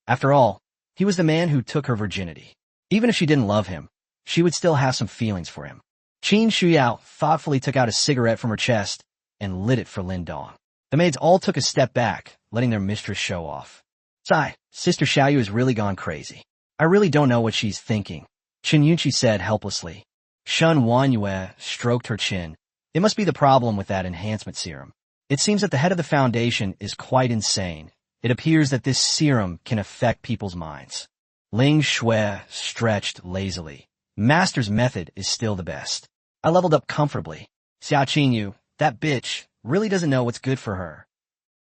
After all, he was the man who took her virginity. Even if she didn't love him, she would still have some feelings for him. Qin Shuyao thoughtfully took out a cigarette from her chest and lit it for Lin Dong. The maids all took a step back, letting their mistress show off. Sigh, Sister Xiaoyu has really gone crazy. I really don't know what she's thinking, Qin Yunqi said helplessly. Shun Wanyue stroked her chin. It must be the problem with that enhancement serum. It seems that the head of the foundation is quite insane. It appears that this serum can affect people's minds. Ling Shui stretched lazily. Master's method is still the best. I leveled up comfortably. Xia Qingyu, that bitch, really doesn't know what's good for her.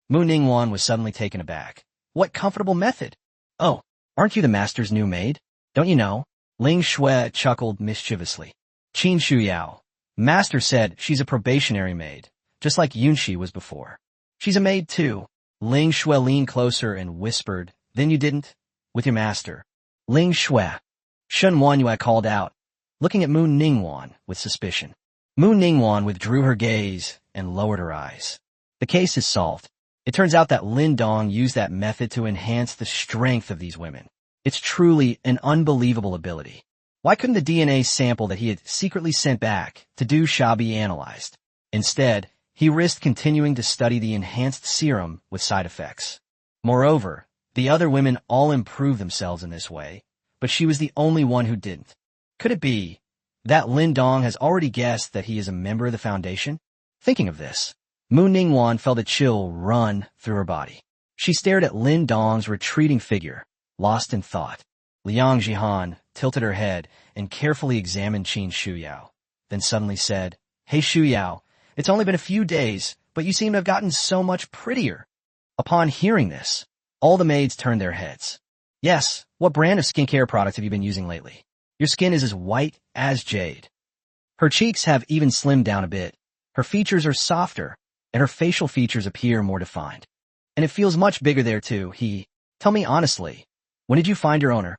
Mu Ningwan was suddenly taken aback. What comfortable method? Oh, aren't you the master's new maid? Don't you know? Ling Shui chuckled mischievously. Qin Shuyao. Master said she's a probationary maid, just like Yunxi was before. She's a maid too. Ling Shui leaned closer and whispered, Then you didn't? With your master. Ling Shui. Shun Wanyue called out, looking at Mu Ningwan with suspicion. Mu Ningwan withdrew her gaze and lowered her eyes. The case is solved. It turns out that Lin Dong used that method to enhance the strength of these women. It's truly an unbelievable ability. Why couldn't the DNA sample that he had secretly sent back to Du Sha be analyzed? Instead, he risked continuing to study the enhanced serum with side effects. Moreover, the other women all improved themselves in this way, but she was the only one who didn't. Could it be that Lin Dong has already guessed that he is a member of the Foundation? Thinking of this, Mu Ningwan felt a chill run through her body. She stared at Lin Dong's retreating figure, lost in thought. Liang Jihan tilted her head and carefully examined Qin Shuyao, then suddenly said, Hey Shuyao, it's only been a few days, but you seem to have gotten so much prettier. Upon hearing this, all the maids turned their heads. Yes, what brand of skincare products have you been using lately? Your skin is as white as jade. Her cheeks have even slimmed down a bit. Her features are softer, and her facial features appear more defined. And it feels much bigger there too. Tell me honestly, when did you find your owner?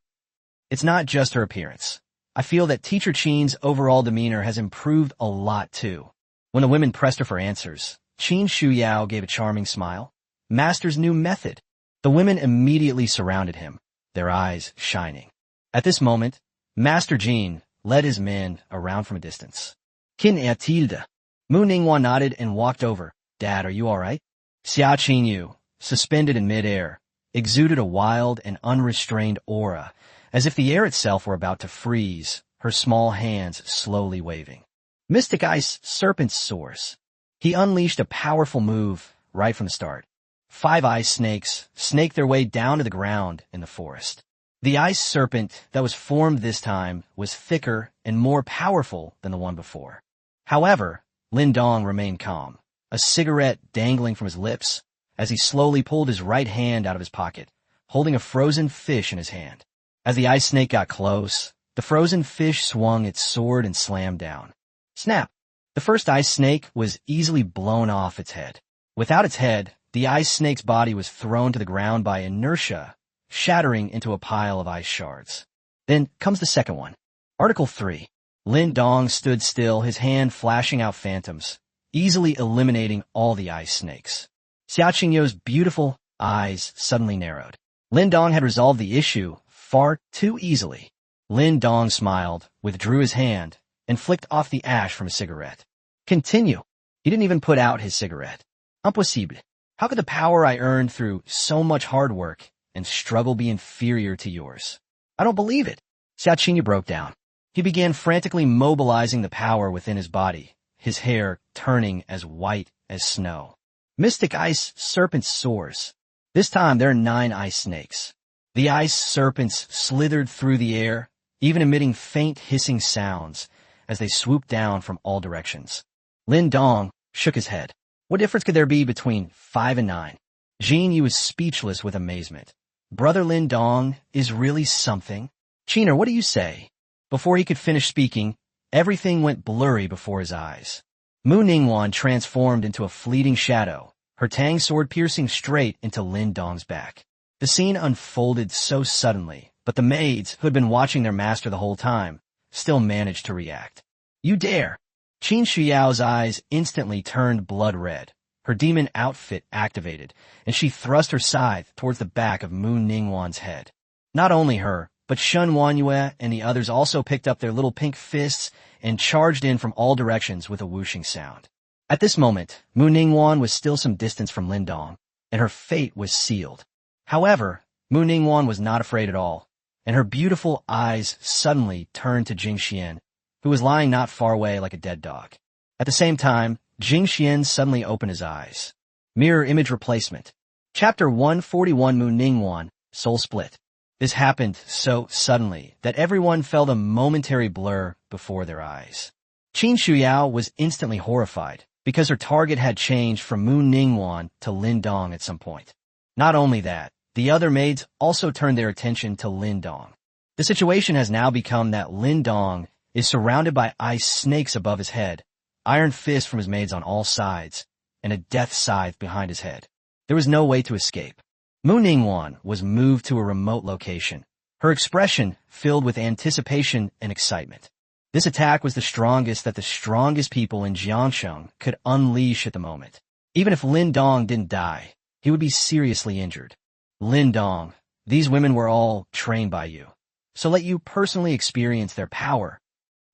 It's not just her appearance. I feel that Teacher Qin's overall demeanor has improved a lot too. When the women pressed her for answers, Qin Shuyao gave a charming smile. Master's new method. The women immediately surrounded him, their eyes shining. At this moment, Master Jin led his men around from a distance. Kin Tilda. Mu Ningwan nodded and walked over. Dad, are you all right? Xia Qingyu, suspended in midair, exuded a wild and unrestrained aura, as if the air itself were about to freeze, her small hands slowly waving. Mystic Ice Serpent's Source. He unleashed a powerful move right from the start. 5 ice snakes snaked their way down to the ground in the forest. The ice serpent that was formed this time was thicker and more powerful than the one before. However, Lin Dong remained calm, a cigarette dangling from his lips, as he slowly pulled his right hand out of his pocket, holding a frozen fish in his hand. As the ice snake got close, the frozen fish swung its sword and slammed down. Snap! The first ice snake was easily blown off its head. Without its head, the ice snake's body was thrown to the ground by inertia, shattering into a pile of ice shards. Then comes the second one. Article 3. Lin Dong stood still, his hand flashing out phantoms, easily eliminating all the ice snakes. Xia Qingyu's beautiful eyes suddenly narrowed. Lin Dong had resolved the issue far too easily. Lin Dong smiled, withdrew his hand, and flicked off the ash from his cigarette. Continue. He didn't even put out his cigarette. Impossible. How could the power I earned through so much hard work and struggle be inferior to yours? I don't believe it. Xia Qingyu broke down. He began frantically mobilizing the power within his body, his hair turning as white as snow. Mystic Ice Serpent's Source. This time there are 9 ice snakes. The ice serpents slithered through the air, even emitting faint hissing sounds as they swooped down from all directions. Lin Dong shook his head. What difference could there be between 5 and 9? Jin Yu was speechless with amazement. Brother Lin Dong is really something. Chiner, what do you say? Before he could finish speaking, everything went blurry before his eyes. Mu Ningwan transformed into a fleeting shadow, her tang sword piercing straight into Lin Dong's back. The scene unfolded so suddenly, but the maids, who had been watching their master the whole time, still managed to react. You dare! Qin Shuyao's eyes instantly turned blood red, Her demon outfit activated, and she thrust her scythe towards the back of Mu Ningguan's head. Not only her, but Shun Wanyue and the others also picked up their little pink fists and charged in from all directions with a whooshing sound. At this moment, Mu Ningguan was still some distance from Lindong, and her fate was sealed. However, Mu Ningguan was not afraid at all, and her beautiful eyes suddenly turned to Jing Xian, who was lying not far away like a dead dog. At the same time, Jing Xian suddenly opened his eyes. Mirror image replacement. Chapter 141 Mu Ningguan, Soul Split. This happened so suddenly that everyone felt a momentary blur before their eyes. Qin Shuyao was instantly horrified because her target had changed from Mu Ningguan to Lindong at some point. Not only that, the other maids also turned their attention to Lindong. The situation has now become that Lindong is surrounded by ice snakes above his head, iron fists from his maids on all sides, and a death scythe behind his head. There was no way to escape. Mu Ningguan was moved to a remote location, her expression filled with anticipation and excitement. This attack was the strongest that the strongest people in Jiangsheng could unleash at the moment. Even if Lindong didn't die, he would be seriously injured. Lindong, these women were all trained by you, so let you personally experience their power.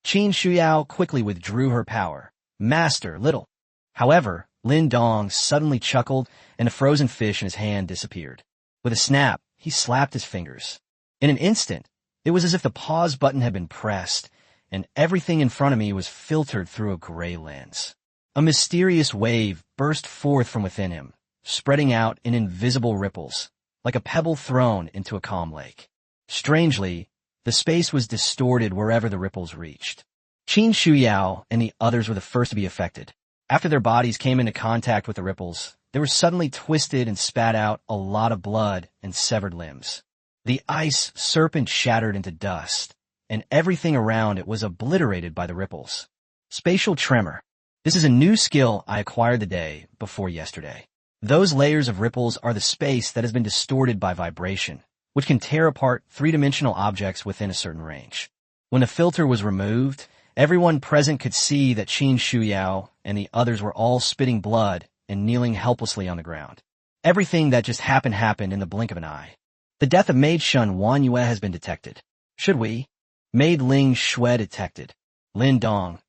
Qin Shuyao quickly withdrew her power. Master, little. However, Lindong suddenly chuckled and the frozen fish in his hand disappeared. With a snap, he slapped his fingers. In an instant, it was as if the pause button had been pressed, and everything in front of me was filtered through a gray lens. A mysterious wave burst forth from within him, spreading out in invisible ripples, like a pebble thrown into a calm lake. Strangely, the space was distorted wherever the ripples reached. Qin Shuyao and the others were the first to be affected. After their bodies came into contact with the ripples, they were suddenly twisted and spat out a lot of blood and severed limbs. The ice serpent shattered into dust, and everything around it was obliterated by the ripples. Spatial tremor. This is a new skill I acquired the day before yesterday. Those layers of ripples are the space that has been distorted by vibration, which can tear apart three-dimensional objects within a certain range. When the filter was removed, everyone present could see that Qin Shuyao and the others were all spitting blood and kneeling helplessly on the ground. Everything that just happened in the blink of an eye. The death of Maid Shun Wanyue has been detected. Should we? Maid Ling Shui detected. Lindong.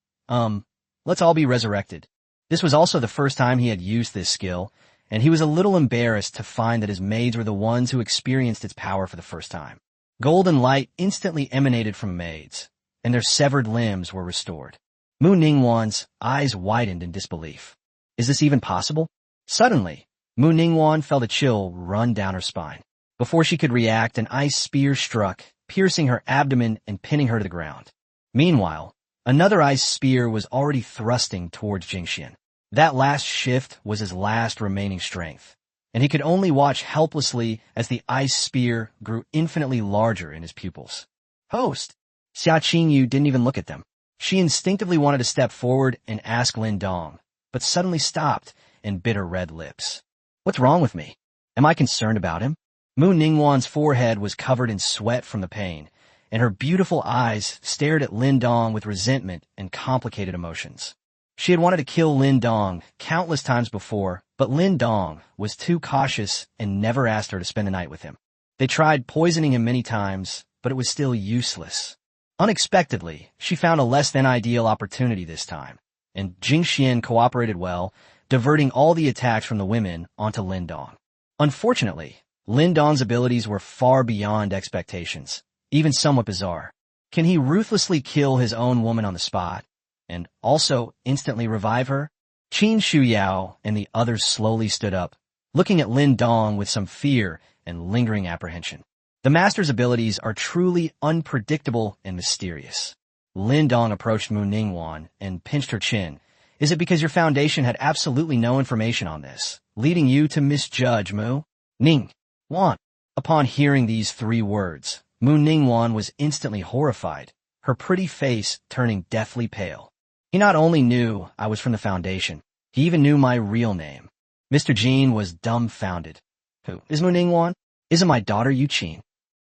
Let's all be resurrected. This was also the first time he had used this skill, and he was a little embarrassed to find that his maids were the ones who experienced its power for the first time. Golden light instantly emanated from maids, and their severed limbs were restored. Mu Ningguan's eyes widened in disbelief. Is this even possible? Suddenly, Mu Ningguan felt a chill run down her spine. Before she could react, an ice spear struck, piercing her abdomen and pinning her to the ground. Meanwhile, another ice spear was already thrusting towards Jingxian. That last shift was his last remaining strength, and he could only watch helplessly as the ice spear grew infinitely larger in his pupils. Host! Xia Qingyu didn't even look at them. She instinctively wanted to step forward and ask Lindong, but suddenly stopped and bit her red lips. What's wrong with me? Am I concerned about him? Mu Ningguan's forehead was covered in sweat from the pain, and her beautiful eyes stared at Lindong with resentment and complicated emotions. She had wanted to kill Lindong countless times before, but Lindong was too cautious and never asked her to spend the night with him. They tried poisoning him many times, but it was still useless. Unexpectedly, she found a less than ideal opportunity this time, and Jingxian cooperated well, diverting all the attacks from the women onto Lindong. Unfortunately, Lindong's abilities were far beyond expectations, even somewhat bizarre. Can he ruthlessly kill his own woman on the spot, and also instantly revive her? Qin Shuyao and the others slowly stood up, looking at Lindong with some fear and lingering apprehension. The master's abilities are truly unpredictable and mysterious. Lindong approached Mu Ningguan and pinched her chin. Is it because your foundation had absolutely no information on this, leading you to misjudge Mu Ningguan? Upon hearing these three words, Mu Ningguan was instantly horrified, her pretty face turning deathly pale. He not only knew I was from the Foundation, he even knew my real name. Mr. Jean was dumbfounded. Who is Mu Ningguan? Isn't my daughter Yu Qin?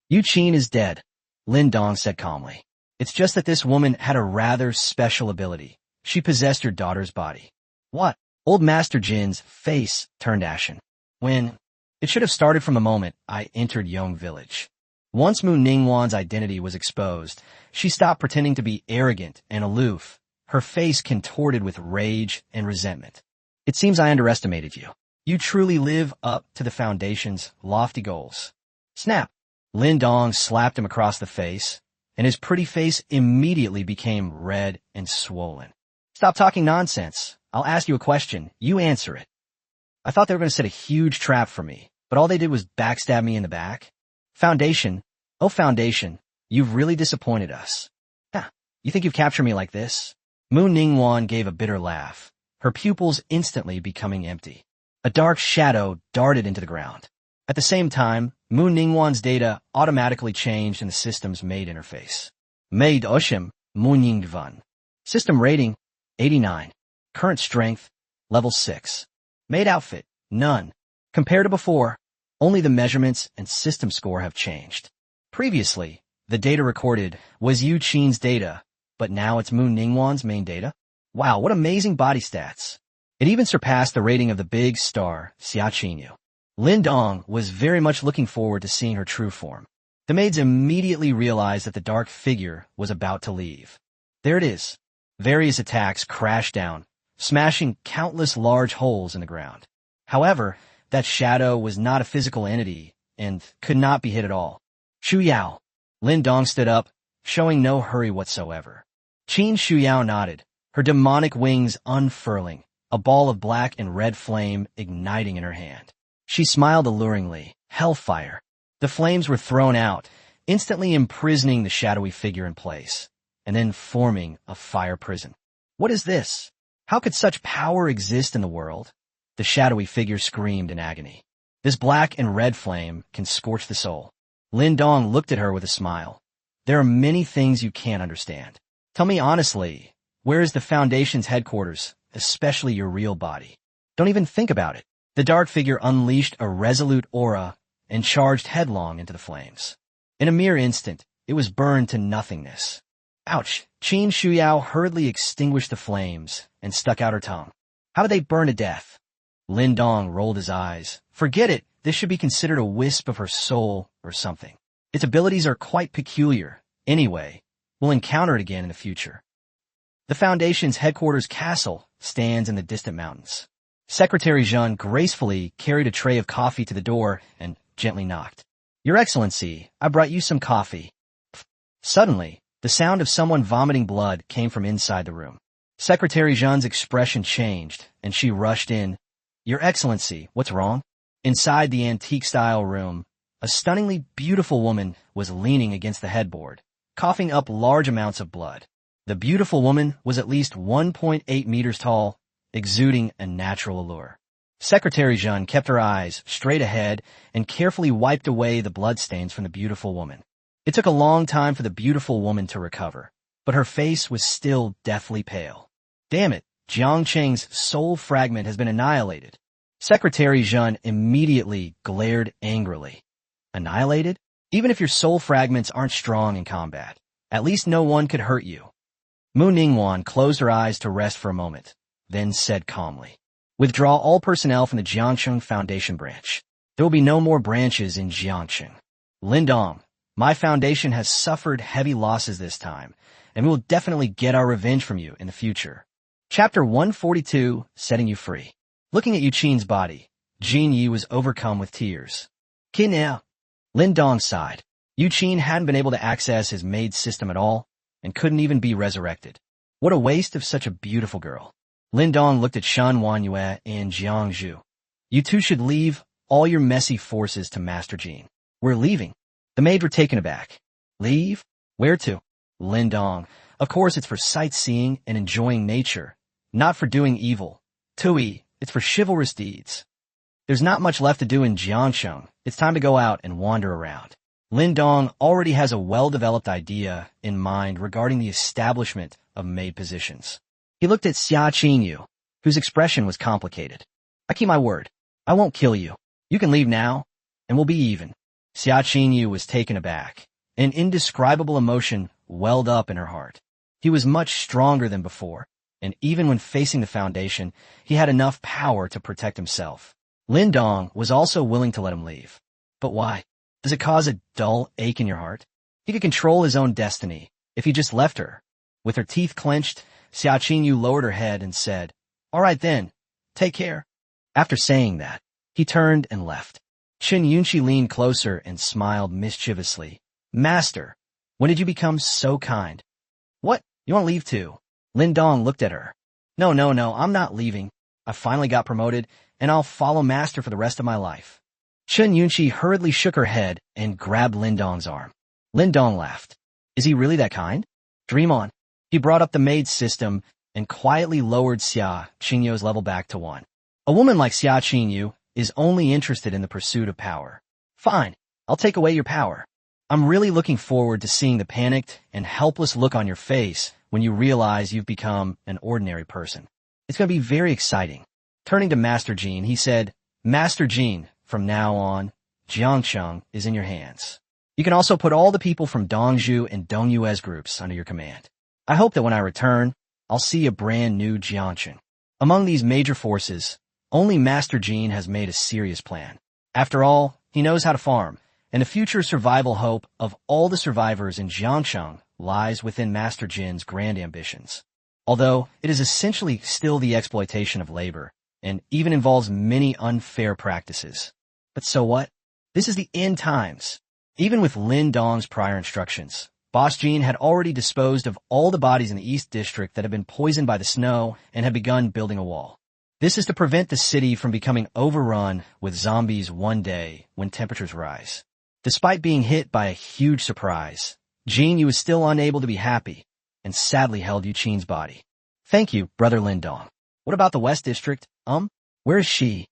Yu Qin is dead, Lindong said calmly. It's just that this woman had a rather special ability. She possessed your daughter's body. What? Old Master Jin's face turned ashen. When it should have started from the moment I entered Yong Village. Once Mu Ningwan's identity was exposed, she stopped pretending to be arrogant and aloof, her face contorted with rage and resentment. It seems I underestimated you. You truly live up to the Foundation's lofty goals. Snap! Lin Dong slapped him across the face, and his pretty face immediately became red and swollen. Stop talking nonsense. I'll ask you a question. You answer it. I thought they were going to set a huge trap for me, but all they did was backstab me in the back. Foundation, oh Foundation, you've really disappointed us. You think you've captured me like this? Mu Ningwan gave a bitter laugh, her pupils instantly becoming empty. A dark shadow darted into the ground. At the same time, Mu Ningwan's data automatically changed in the system's maid interface. Maid Oshim, Mu Ningwan. System rating, 89. Current strength, level 6. Maid outfit, none. Compared to before, only the measurements and system score have changed. Previously, the data recorded was Yu Qin's data, but now it's Mu Ningwan's main data. Wow, what amazing body stats. It even surpassed the rating of the big star, Xia Qinyu. Lin Dong was very much looking forward to seeing her true form. The maids immediately realized that the dark figure was about to leave. There it is. Various attacks crashed down, smashing countless large holes in the ground. However, that shadow was not a physical entity and could not be hit at all. Shuyao. Lin Dong stood up, showing no hurry whatsoever. Qin Shuyao nodded, her demonic wings unfurling, a ball of black and red flame igniting in her hand. She smiled alluringly. Hellfire. The flames were thrown out, instantly imprisoning the shadowy figure in place, and then forming a fire prison. What is this? How could such power exist in the world? The shadowy figure screamed in agony. This black and red flame can scorch the soul. Lin Dong looked at her with a smile. There are many things you can't understand. Tell me honestly, where is the Foundation's headquarters, especially your real body? Don't even think about it. The dark figure unleashed a resolute aura and charged headlong into the flames. In a mere instant, it was burned to nothingness. Ouch! Qin Shuyao hurriedly extinguished the flames and stuck out her tongue. How did they burn to death? Lin Dong rolled his eyes. Forget it. This should be considered a wisp of her soul or something. Its abilities are quite peculiar. Anyway, we'll encounter it again in the future. The Foundation's headquarters castle stands in the distant mountains. Secretary Zhun gracefully carried a tray of coffee to the door and gently knocked. Your Excellency, I brought you some coffee. Suddenly, the sound of someone vomiting blood came from inside the room. Secretary Zhun's expression changed, and she rushed in. Your Excellency, what's wrong? Inside the antique-style room, a stunningly beautiful woman was leaning against the headboard, coughing up large amounts of blood. The beautiful woman was at least 1.8 meters tall, exuding a natural allure. Secretary Zhun kept her eyes straight ahead and carefully wiped away the bloodstains from the beautiful woman. It took a long time for the beautiful woman to recover, but her face was still deathly pale. Damn it, Jiang Cheng's soul fragment has been annihilated. Secretary Zhun immediately glared angrily. Annihilated? Even if your soul fragments aren't strong in combat, at least no one could hurt you. Mu Ningwan closed her eyes to rest for a moment, then said calmly, withdraw all personnel from the Jiangcheng Foundation branch. There will be no more branches in Jiangcheng. Lin Dong, my foundation has suffered heavy losses this time, and we will definitely get our revenge from you in the future. Chapter 142, Setting You Free. Looking at Yu Qin's body, Jin Yi was overcome with tears. Kinna. Lin Dong sighed. Yu Qin hadn't been able to access his maid system at all, and couldn't even be resurrected. What a waste of such a beautiful girl. Lin Dong looked at Shan Wanyue and Jiang Zhu. You two should leave all your messy forces to Master Jin. We're leaving. The maid were taken aback. Leave? Where to? Lin Dong. Of course it's for sightseeing and enjoying nature, not for doing evil. Tui, it's for chivalrous deeds. There's not much left to do in Jiangcheng. It's time to go out and wander around. Lin Dong already has a well-developed idea in mind regarding the establishment of maid positions. He looked at Xia Qinyu, whose expression was complicated. I keep my word. I won't kill you. You can leave now, and we'll be even. Xia Qinyu was taken aback. An indescribable emotion welled up in her heart. He was much stronger than before. and even when facing the foundation, he had enough power to protect himself. Lin Dong was also willing to let him leave. But why? Does it cause a dull ache in your heart? He could control his own destiny if he just left her. With her teeth clenched, Xia Qingyu lowered her head and said, "All right then, take care." After saying that, he turned and left. Chen Yunqi leaned closer and smiled mischievously. "Master, when did you become so kind?" "What? You want to leave too?" Lin Dong looked at her. No, I'm not leaving. I finally got promoted, and I'll follow Master for the rest of my life." Chen Yunqi hurriedly shook her head and grabbed Lin Dong's arm. Lin Dong laughed. "Is he really that kind? Dream on." He brought up the maid system and quietly lowered Xia Qingyu's level back to 1. A woman like Xia Qingyu is only interested in the pursuit of power. "Fine, I'll take away your power. I'm really looking forward to seeing the panicked and helpless look on your face when you realize you've become an ordinary person. It's going to be very exciting." Turning to Master Jean, he said, "Master Jean, from now on, Jiangcheng is in your hands. You can also put all the people from Dongzhu and Dongyue's groups under your command. I hope that when I return, I'll see a brand new Jiangcheng." Among these major forces, only Master Jean has made a serious plan. After all, he knows how to farm, and the future survival hope of all the survivors in Jiangcheng lies within Master Jin's grand ambitions. Although it is essentially still the exploitation of labor, and even involves many unfair practices. But so what? This is the end times. Even with Lin Dong's prior instructions, Boss Jean had already disposed of all the bodies in the East District that had been poisoned by the snow and had begun building a wall. This is to prevent the city from becoming overrun with zombies one day when temperatures rise. Despite being hit by a huge surprise, Jean Yu was still unable to be happy and sadly held Yu Qin's body. "Thank you, Brother Lin Dong. What about the West District? Where is she?"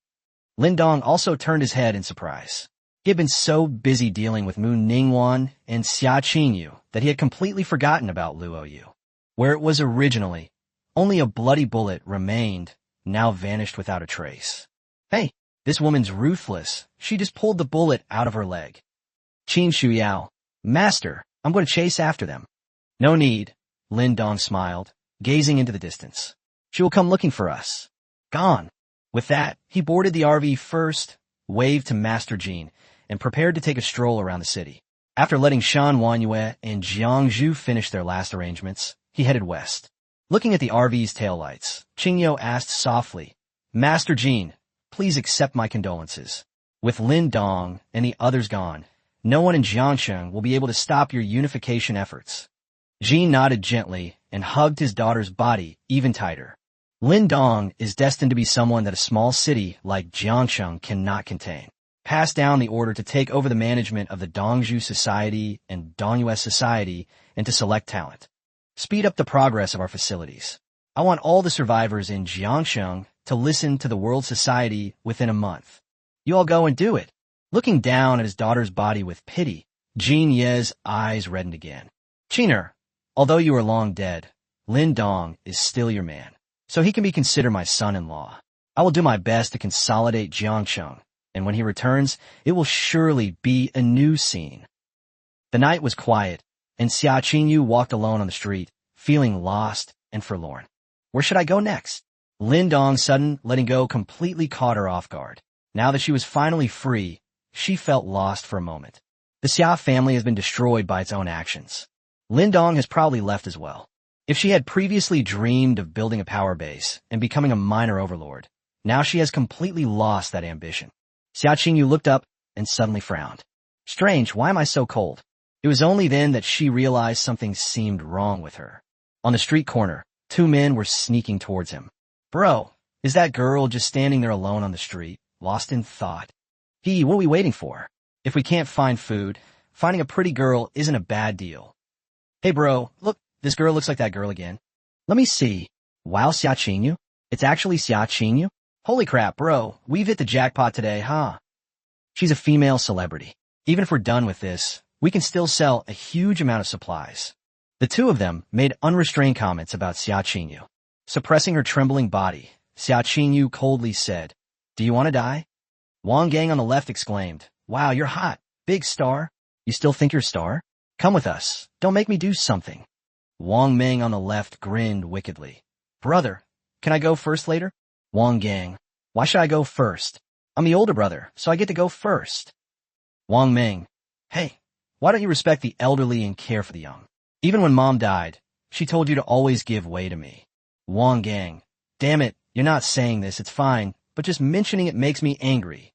Lin Dong also turned his head in surprise. He had been so busy dealing with Mu Ningwan and Xia Qingyu that he had completely forgotten about Luo Yu. Where it was originally, only a bloody bullet remained, now vanished without a trace. "Hey, this woman's ruthless. She just pulled the bullet out of her leg." Qin Shuyao, "Master, I'm going to chase after them." "No need," Lin Dong smiled, gazing into the distance. "She will come looking for us." Gone. With that, he boarded the RV first, waved to Master Jean, and prepared to take a stroll around the city. After letting Shan Wanyue and Jiang Zhu finish their last arrangements, he headed west. Looking at the RV's taillights, Qingyo asked softly, "Master Jean, please accept my condolences. With Lin Dong and the others gone, no one in Jiangcheng will be able to stop your unification efforts." Jean nodded gently and hugged his daughter's body even tighter. Lin Dong is destined to be someone that a small city like Jiangcheng cannot contain. Pass down the order to take over the management of the Dongzhu Society and Dongyue Society and to select talent. Speed up the progress of our facilities. I want all the survivors in Jiangcheng to listen to the World Society within a month. You all go and do it. Looking down at his daughter's body with pity, Jean Ye's eyes reddened again. "Qiner, although you are long dead, Lin Dong is still your man, so he can be considered my son-in-law. I will do my best to consolidate Jiangcheng, and when he returns, it will surely be a new scene." The night was quiet, and Xia Qingyu walked alone on the street, feeling lost and forlorn. Where should I go next? Lin Dong's sudden letting go completely caught her off guard. Now that she was finally free, she felt lost for a moment. The Xia family has been destroyed by its own actions. Lin Dong has probably left as well. If she had previously dreamed of building a power base and becoming a minor overlord, now she has completely lost that ambition. Xia Qingyu looked up and suddenly frowned. Strange, why am I so cold? It was only then that she realized something seemed wrong with her. On the street corner, two men were sneaking towards him. Bro, is that girl just standing there alone on the street, lost in thought? What are we waiting for? If we can't find food, finding a pretty girl isn't a bad deal. Hey bro, look, this girl looks like that girl again. Let me see. Wow, Xia Qingyu? It's actually Xia Qingyu? Holy crap, bro, we've hit the jackpot today, huh? She's a female celebrity. Even if we're done with this, we can still sell a huge amount of supplies. The two of them made unrestrained comments about Xia Qingyu. Suppressing her trembling body, Xia Qingyu coldly said, "Do you want to die?" Wang Gang on the left exclaimed, "Wow, you're hot. Big star. You still think you're a star? Come with us. Don't make me do something." Wang Meng on the left grinned wickedly. Brother, can I go first later? Wang Gang, why should I go first? I'm the older brother, so I get to go first. Wang Ming, hey, why don't you respect the elderly and care for the young? Even when Mom died, she told you to always give way to me. Wang Gang, damn it, you're not saying this, it's fine, but just mentioning it makes me angry.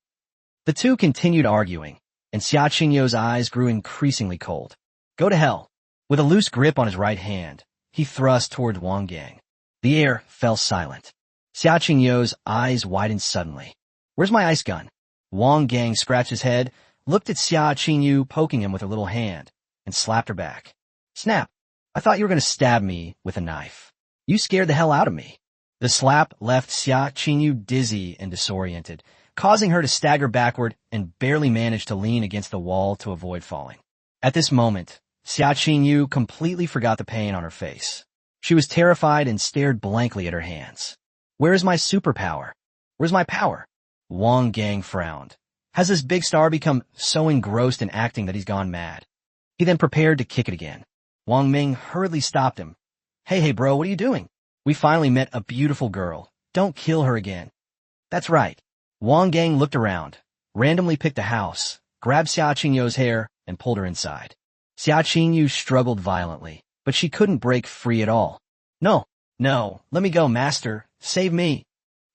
The two continued arguing, and Xia Qingyou's eyes grew increasingly cold. Go to hell. With a loose grip on his right hand, he thrust toward Wang Gang. The air fell silent. Xia Qingyou's eyes widened suddenly. Where's my ice gun? Wang Gang scratched his head, looked at Xia Qingyou poking him with her little hand, and slapped her back. Snap! I thought you were going to stab me with a knife. You scared the hell out of me. The slap left Xia Qingyou dizzy and disoriented, causing her to stagger backward and barely manage to lean against the wall to avoid falling. At this moment, Xia Qingyou completely forgot the pain on her face. She was terrified and stared blankly at her hands. Where is my superpower? Where's my power? Wang Gang frowned. Has this big star become so engrossed in acting that he's gone mad? He then prepared to kick it again. Wang Ming hurriedly stopped him. Hey bro, what are you doing? We finally met a beautiful girl. Don't kill her again. That's right. Wang Gang looked around, randomly picked a house, grabbed Xia Qingyou's hair, and pulled her inside. Xia Qingyou struggled violently, but she couldn't break free at all. No, let me go, master. Save me.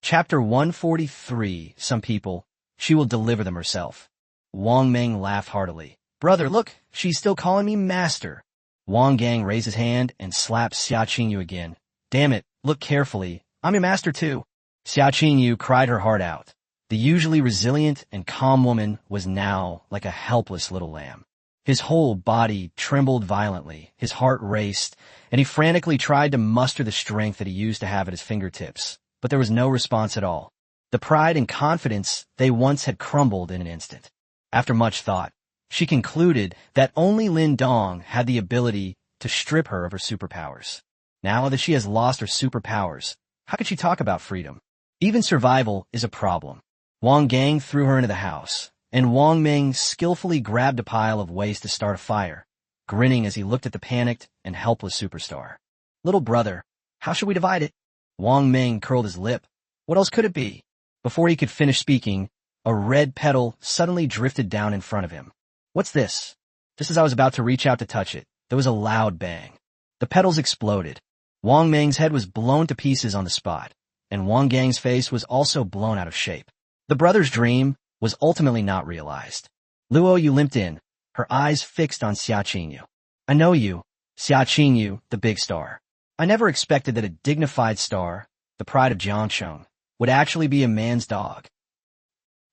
Chapter 143, Some People, She Will Deliver Them Herself. Wang Ming laughed heartily. Brother, look, she's still calling me master. Wang Gang raised his hand and slapped Xia Qingyou again. Damn it, look carefully. I'm your master too. Xia Qingyou cried her heart out. The usually resilient and calm woman was now like a helpless little lamb. His whole body trembled violently, his heart raced, and he frantically tried to muster the strength that he used to have at his fingertips. But there was no response at all. The pride and confidence they once had crumbled in an instant. After much thought, she concluded that only Lin Dong had the ability to strip her of her superpowers. Now that she has lost her superpowers, how could she talk about freedom? Even survival is a problem. Wang Gang threw her into the house, and Wang Ming skillfully grabbed a pile of waste to start a fire, grinning as he looked at the panicked and helpless superstar. Little brother, how should we divide it? Wang Ming curled his lip. What else could it be? Before he could finish speaking, a red petal suddenly drifted down in front of him. What's this? Just as I was about to reach out to touch it, there was a loud bang. The petals exploded. Wang Ming's head was blown to pieces on the spot, and Wang Gang's face was also blown out of shape. The brother's dream was ultimately not realized. Luo Yu limped in, her eyes fixed on Xia Qingyou. I know you, Xia Qingyou, the big star. I never expected that a dignified star, the pride of Jiangcheng, would actually be a man's dog.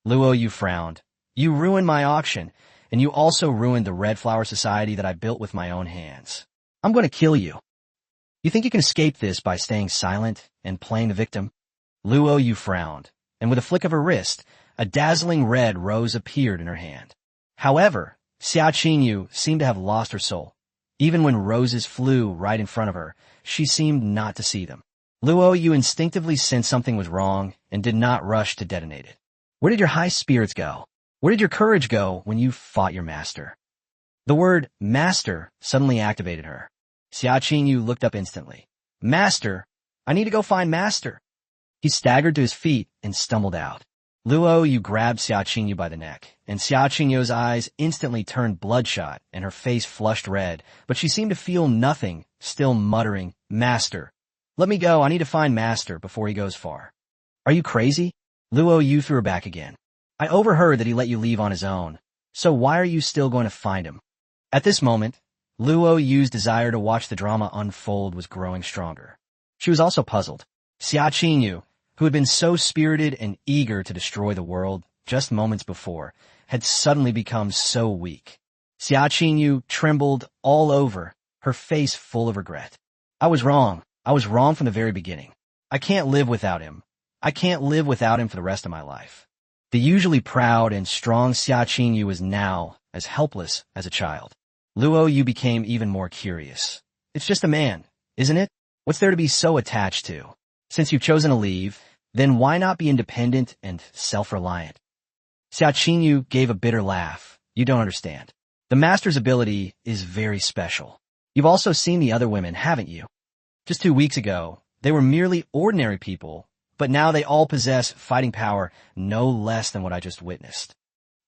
Luo Yu frowned. You ruined my auction, and you also ruined the Red Flower Society that I built with my own hands. I'm going to kill you. You think you can escape this by staying silent and playing the victim? Luo Yu frowned, and with a flick of her wrist, a dazzling red rose appeared in her hand. However, Xia Qingyou seemed to have lost her soul. Even when roses flew right in front of her, she seemed not to see them. Luo Yu instinctively sensed something was wrong and did not rush to detonate it. Where did your high spirits go? Where did your courage go when you fought your master? The word master suddenly activated her. Xia Qingyou looked up instantly. Master? I need to go find master. He staggered to his feet and stumbled out. Luo Yu grabbed Xia Qingyou by the neck, and Xia Qingyou's eyes instantly turned bloodshot and her face flushed red, but she seemed to feel nothing, still muttering, Master. Let me go, I need to find master before he goes far. Are you crazy? Luo Yu threw her back again. I overheard that he let you leave on his own, so why are you still going to find him? At this moment, Luo Yu's desire to watch the drama unfold was growing stronger. She was also puzzled. Xia Qingyou, who had been so spirited and eager to destroy the world just moments before, had suddenly become so weak. Xia Qingyou trembled all over, her face full of regret. I was wrong from the very beginning. I can't live without him. I can't live without him for the rest of my life. The usually proud and strong Xia Qingyou was now as helpless as a child. Luo Yu became even more curious. It's just a man, isn't it? What's there to be so attached to? Since you've chosen to leave, then why not be independent and self-reliant? Xia Qingyou gave a bitter laugh. You don't understand. The master's ability is very special. You've also seen the other women, haven't you? Just 2 weeks ago, They were merely ordinary people, but now they all possess fighting power no less than what I just witnessed.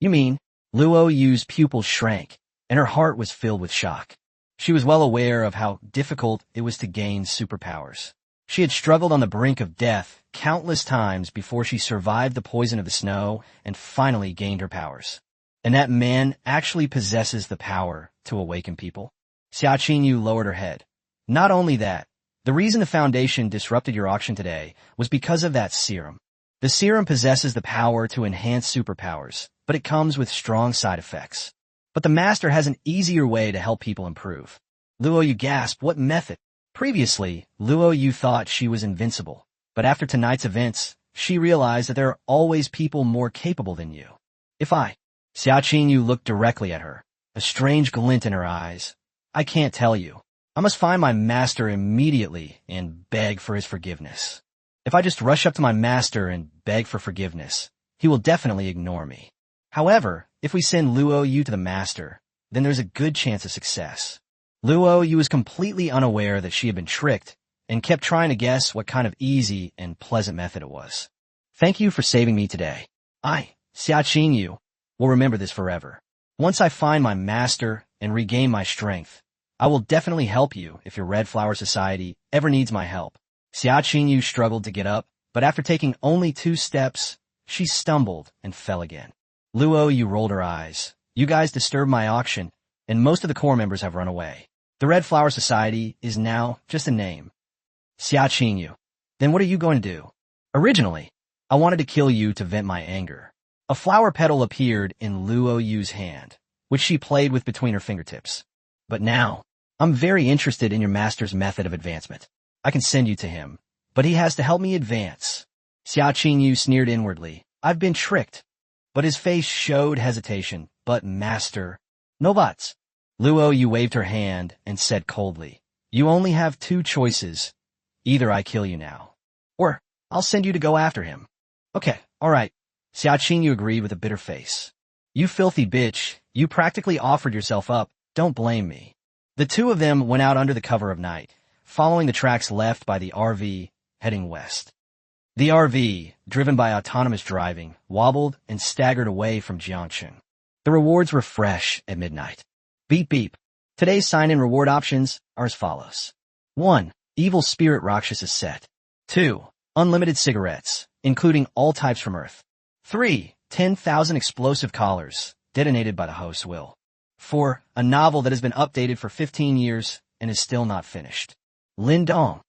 You mean? Luo Yu's pupils shrank, and her heart was filled with shock. She was well aware of how difficult it was to gain superpowers. She had struggled on the brink of death countless times before she survived the poison of the snow and finally gained her powers. And that man actually possesses the power to awaken people. Xia Qingyu lowered her head. Not only that, the reason the Foundation disrupted your auction today was because of that serum. The serum possesses the power to enhance superpowers, but it comes with strong side effects. But the master has an easier way to help people improve. Luo Yu gasped, what method? Previously, Luo Yu thought she was invincible, but after tonight's events, she realized that there are always people more capable than you. Xia Qingyu looked directly at her, a strange glint in her eyes. I can't tell you. I must find my master immediately and beg for his forgiveness. If I just rush up to my master and beg for forgiveness, he will definitely ignore me. However, if we send Luo Yu to the master, then there's a good chance of success. Luo Yu was completely unaware that she had been tricked and kept trying to guess what kind of easy and pleasant method it was. Thank you for saving me today. Xia Qingyu, will remember this forever. Once I find my master and regain my strength, I will definitely help you if your Red Flower Society ever needs my help. Xia Qingyu struggled to get up, but after taking only 2 steps, she stumbled and fell again. Luo Yu rolled her eyes. You guys disturbed my auction, and most of the core members have run away. The Red Flower Society is now just a name. Xia Qingyu, then what are you going to do? Originally, I wanted to kill you to vent my anger. A flower petal appeared in Luo Yu's hand, which she played with between her fingertips. But now, I'm very interested in your master's method of advancement. I can send you to him, but he has to help me advance. Xia Qingyu sneered inwardly. I've been tricked. But his face showed hesitation. But master, no buts. Luo Yu waved her hand and said coldly, you only have 2 choices. Either I kill you now, or I'll send you to go after him. Okay, alright. Xia Qingyu agreed with a bitter face. You filthy bitch, you practically offered yourself up, don't blame me. The 2 of them went out under the cover of night, following the tracks left by the RV, heading west. The RV, driven by autonomous driving, wobbled and staggered away from Jiangchen. The rewards were fresh at midnight. Beep beep. Today's sign-in reward options are as follows. 1. Evil Spirit Rakshasa set. 2. Unlimited cigarettes, including all types from Earth. 3. 10,000 explosive collars, detonated by the host's will. 4. A novel that has been updated for 15 years and is still not finished. Lin Dong.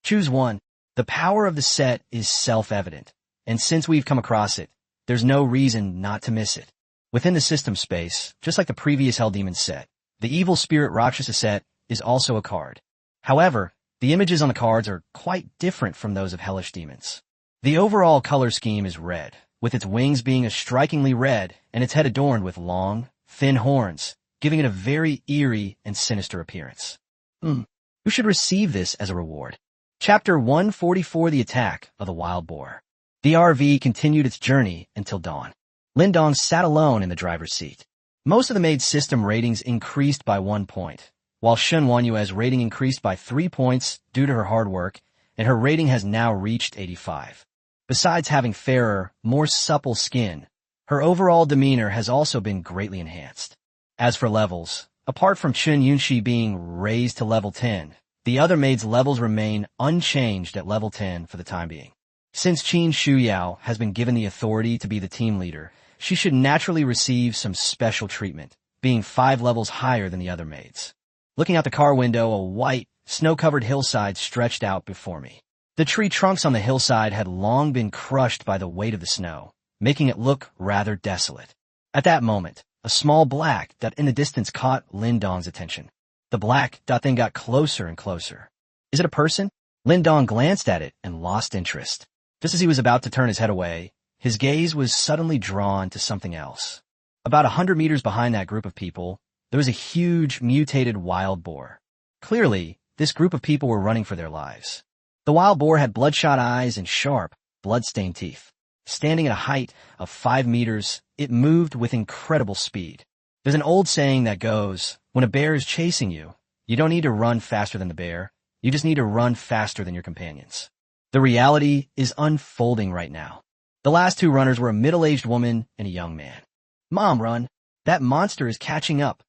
Choose one. The power of the set is self-evident, and since we've come across it, there's no reason not to miss it. Within the system space, just like the previous Hell Demon set, the Evil Spirit Rakshasa set is also a card. However, the images on the cards are quite different from those of Hellish Demons. The overall color scheme is red, with its wings being a strikingly red and its head adorned with long, thin horns, giving it a very eerie and sinister appearance. Who should receive this as a reward? Chapter 144, The Attack of the Wild Boar. The RV continued its journey until dawn. Lindong sat alone in the driver's seat. Most of the maid's system ratings increased by 1 point, while Shun Wanyue's rating increased by 3 points due to her hard work, and her rating has now reached 85. Besides having fairer, more supple skin, her overall demeanor has also been greatly enhanced. As for levels, apart from Chun Yunshi being raised to level 10, the other maids' levels remain unchanged at level 10 for the time being. Since Qin Shuyao has been given the authority to be the team leader, she should naturally receive some special treatment, being 5 levels higher than the other maids. Looking out the car window, a white, snow-covered hillside stretched out before me. The tree trunks on the hillside had long been crushed by the weight of the snow, making it look rather desolate. At that moment, a small black dot in the distance caught Lindong's attention. The black dot then got closer and closer. Is it a person? Lindong glanced at it and lost interest. Just as he was about to turn his head away, his gaze was suddenly drawn to something else. About 100 meters behind that group of people, there was a huge, mutated wild boar. Clearly, this group of people were running for their lives. The wild boar had bloodshot eyes and sharp, blood-stained teeth. Standing at a height of 5 meters, it moved with incredible speed. There's an old saying that goes, when a bear is chasing you, you don't need to run faster than the bear, You just need to run faster than your companions. The reality is unfolding right now. The last two runners were a middle-aged woman and a young man. Mom, run. That monster is catching up.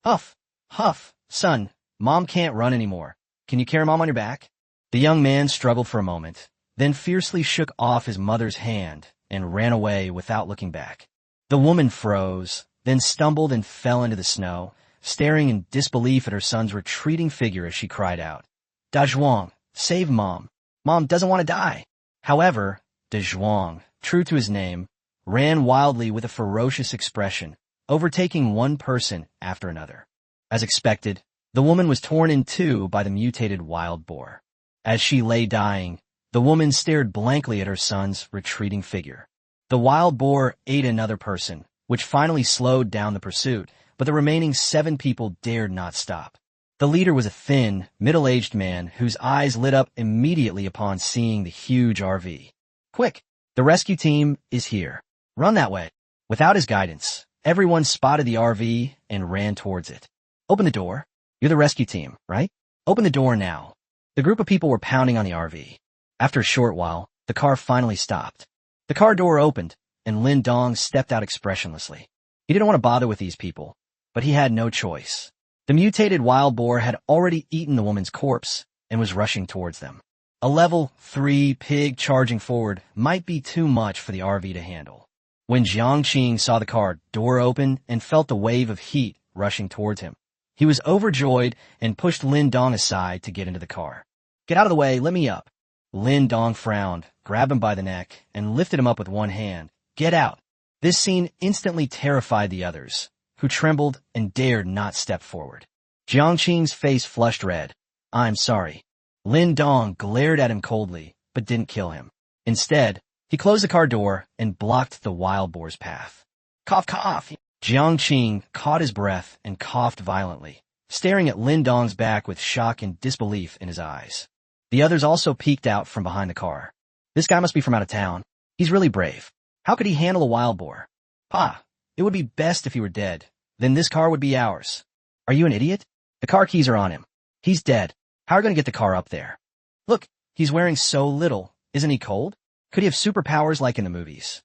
Huff, huff, son, Mom can't run anymore. Can you carry Mom on your back? The young man struggled for a moment, then fiercely shook off his mother's hand and ran away without looking back. The woman froze, then stumbled and fell into the snow, staring in disbelief at her son's retreating figure as she cried out, "Dazhuang, save Mom. Mom doesn't want to die." However, Dazhuang, true to his name, ran wildly with a ferocious expression, overtaking one person after another. As expected, the woman was torn in two by the mutated wild boar. As she lay dying, the woman stared blankly at her son's retreating figure. The wild boar ate another person, which finally slowed down the pursuit, but the remaining 7 people dared not stop. The leader was a thin, middle-aged man whose eyes lit up immediately upon seeing the huge RV. "Quick! The rescue team is here. Run that way." Without his guidance, everyone spotted the RV and ran towards it. "Open the door. You're the rescue team, right? Open the door now." The group of people were pounding on the RV. After a short while, the car finally stopped. The car door opened, and Lin Dong stepped out expressionlessly. He didn't want to bother with these people, but he had no choice. The mutated wild boar had already eaten the woman's corpse and was rushing towards them. A level 3 pig charging forward might be too much for the RV to handle. When Jiangqing saw the car door open and felt the wave of heat rushing towards him, he was overjoyed and pushed Lin Dong aside to get into the car. "Get out of the way, let me up." Lin Dong frowned, grabbed him by the neck, and lifted him up with one hand. "Get out." This scene instantly terrified the others, who trembled and dared not step forward. Jiangqing's face flushed red. "I'm sorry." Lin Dong glared at him coldly, but didn't kill him. Instead, he closed the car door and blocked the wild boar's path. "Cough, cough." Jiangqing caught his breath and coughed violently, staring at Lin Dong's back with shock and disbelief in his eyes. The others also peeked out from behind the car. "This guy must be from out of town. He's really brave. How could he handle a wild boar? Pa, it would be best if he were dead. Then this car would be ours." "Are you an idiot? The car keys are on him. He's dead. How are we going to get the car up there? Look, he's wearing so little. Isn't he cold? Could he have superpowers like in the movies?"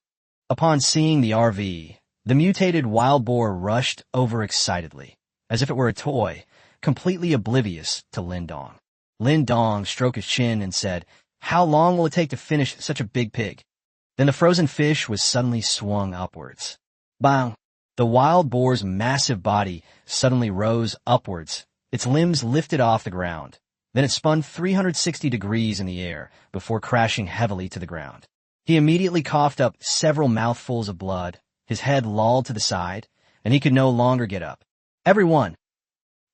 Upon seeing the RV, the mutated wild boar rushed over excitedly, as if it were a toy, completely oblivious to Lin Dong. Lin Dong stroked his chin and said, "How long will it take to finish such a big pig?" Then the frozen fish was suddenly swung upwards. Bang! The wild boar's massive body suddenly rose upwards, its limbs lifted off the ground. Then it spun 360 degrees in the air before crashing heavily to the ground. He immediately coughed up several mouthfuls of blood, his head lolled to the side, and he could no longer get up. "Everyone!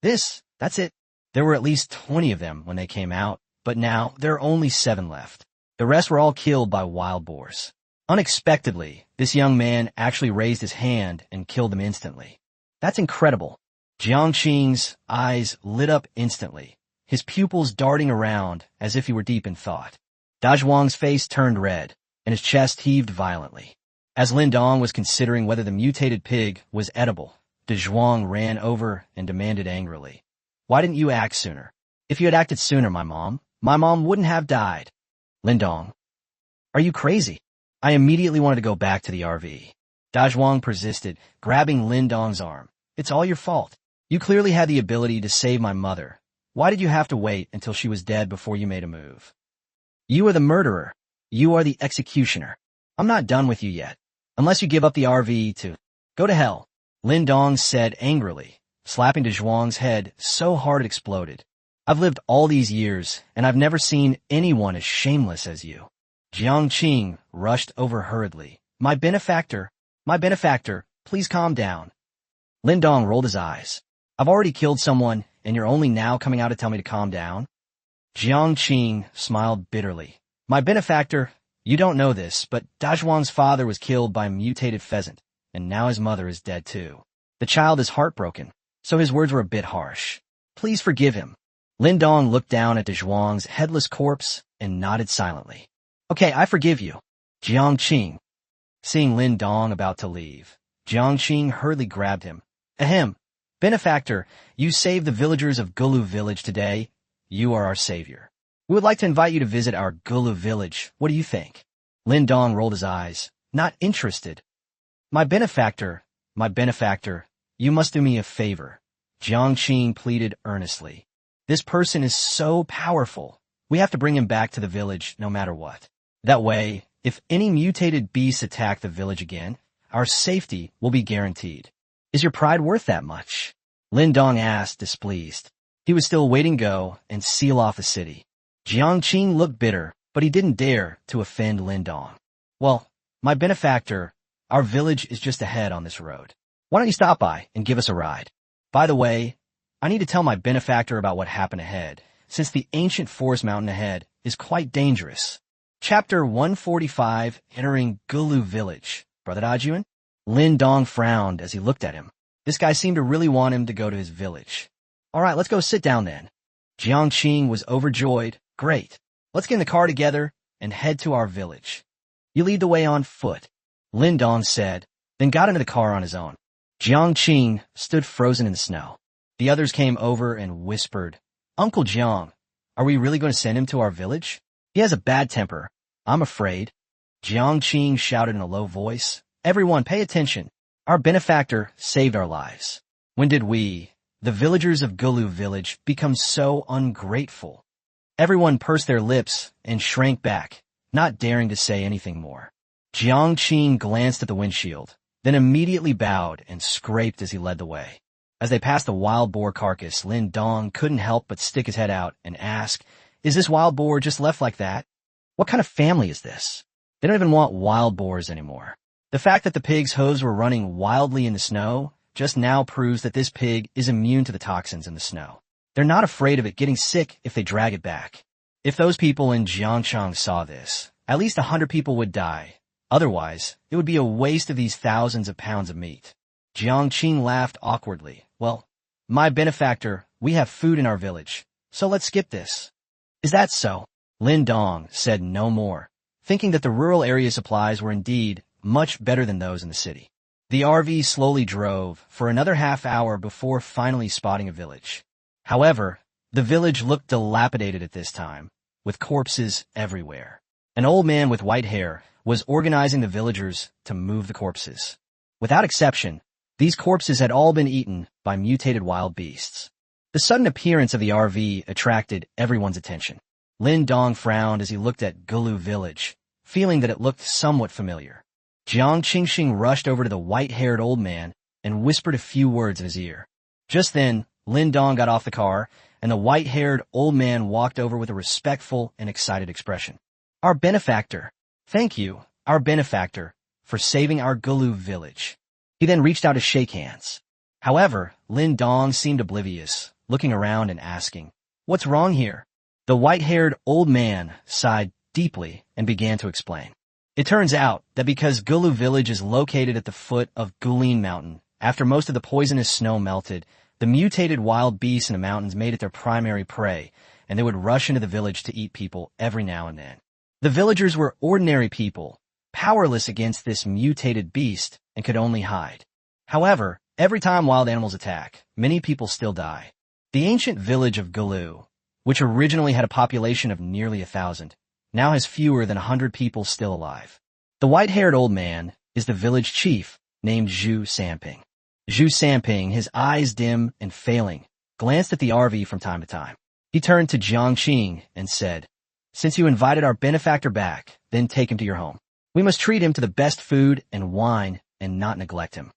That's it." There were at least 20 of them when they came out, but now there are only 7 left. The rest were all killed by wild boars. Unexpectedly, this young man actually raised his hand and killed them instantly. "That's incredible." Jiangqing's eyes lit up instantly, his pupils darting around as if he were deep in thought. Dazhuang's face turned red, and his chest heaved violently. As Lin Dong was considering whether the mutated pig was edible, Dazhuang ran over and demanded angrily, "Why didn't you act sooner? If you had acted sooner, my mom wouldn't have died." "Lin Dong, are you crazy?" "I immediately wanted to go back to the RV." Dazhuang persisted, grabbing Lin Dong's arm. "It's all your fault. You clearly had the ability to save my mother. Why did you have to wait until she was dead before you made a move? You are the murderer. You are the executioner. I'm not done with you yet. Unless you give up the RV to go to hell," Lin Dong said angrily, slapping Dazhuang's head so hard it exploded. "I've lived all these years, and I've never seen anyone as shameless as you." Jiangqing rushed over hurriedly. My benefactor, please calm down." Lin Dong rolled his eyes. "I've already killed someone, and you're only now coming out to tell me to calm down?" Jiangqing smiled bitterly. "My benefactor, you don't know this, but Dazhuang's father was killed by a mutated pheasant, and now his mother is dead too. The child is heartbroken, so his words were a bit harsh. Please forgive him." Lin Dong looked down at Dazhuang's headless corpse and nodded silently. "Okay, I forgive you." Jiangqing. Seeing Lin Dong about to leave, Jiangqing hurriedly grabbed him. "Ahem. Benefactor, you saved the villagers of Gulu village today, you are our savior. We would like to invite you to visit our Gulu village. What do you think? Lin Dong rolled his eyes, not interested. My benefactor, you must do me a favor. Jiang Qing pleaded earnestly. This person is so powerful. We have to bring him back to the village no matter what. That way, if any mutated beasts attack the village again, our safety will be guaranteed. Is your pride worth that much? Lin Dong asked, displeased. He was still waiting to go and seal off the city. Jiang Qing looked bitter, but he didn't dare to offend Lin Dong. Well, my benefactor, our village is just ahead on this road. Why don't you stop by and give us a ride? By the way, I need to tell my benefactor about what happened ahead, since the ancient forest mountain ahead is quite dangerous. Chapter 145, Entering Gulu Village. Brother Dajuan? Lin Dong frowned as he looked at him. This guy seemed to really want him to go to his village. All right, let's go sit down then. Jiang Qing was overjoyed. Great. Let's get in the car together and head to our village. You lead the way on foot, Lin Dong said, then got into the car on his own. Jiang Qing stood frozen in the snow. The others came over and whispered, Uncle Jiang, are we really going to send him to our village? He has a bad temper, I'm afraid. Jiang Qing shouted in a low voice, Everyone pay attention. Our benefactor saved our lives. When did we, the villagers of Gulu village, become so ungrateful? Everyone pursed their lips and shrank back, not daring to say anything more. Jiang Qing glanced at the windshield, then immediately bowed and scraped as he led the way. As they passed the wild boar carcass, Lin Dong couldn't help but stick his head out and ask, Is this wild boar just left like that? What kind of family is this? They don't even want wild boars anymore. The fact that the pig's hooves were running wildly in the snow just now proves that this pig is immune to the toxins in the snow. They're not afraid of it getting sick if they drag it back. If those people in Jiangchang saw this, at least 100 people would die. Otherwise, it would be a waste of these thousands of pounds of meat. Jiang Qing laughed awkwardly. Well, my benefactor, we have food in our village, so let's skip this. Is that so? Lin Dong said no more, thinking that the rural area supplies were indeed much better than those in the city. The RV slowly drove for another half hour before finally spotting a village. However, the village looked dilapidated at this time, with corpses everywhere. An old man with white hair was organizing the villagers to move the corpses. Without exception, these corpses had all been eaten by mutated wild beasts. The sudden appearance of the RV attracted everyone's attention. Lin Dong frowned as he looked at Gulu village, feeling that it looked somewhat familiar. Jiang Qingxing rushed over to the white-haired old man and whispered a few words in his ear. Just then, Lin Dong got off the car, and the white-haired old man walked over with a respectful and excited expression. Our benefactor. Thank you, our benefactor, for saving our Gulu village. He then reached out to shake hands. However, Lin Dong seemed oblivious, looking around and asking, What's wrong here? The white-haired old man sighed deeply and began to explain. It turns out that because Gulu village is located at the foot of Gulin Mountain, after most of the poisonous snow melted, the mutated wild beasts in the mountains made it their primary prey, and they would rush into the village to eat people every now and then. The villagers were ordinary people, powerless against this mutated beast, and could only hide. However, every time wild animals attack, many people still die. The ancient village of Gulu, which originally had a population of nearly 1,000, now has fewer than 100 people still alive. The white-haired old man is the village chief, named Zhu Sanping. Zhu Sanping, his eyes dim and failing, glanced at the RV from time to time. He turned to Jiang Qing and said, Since you invited our benefactor back, then take him to your home. We must treat him to the best food and wine and not neglect him.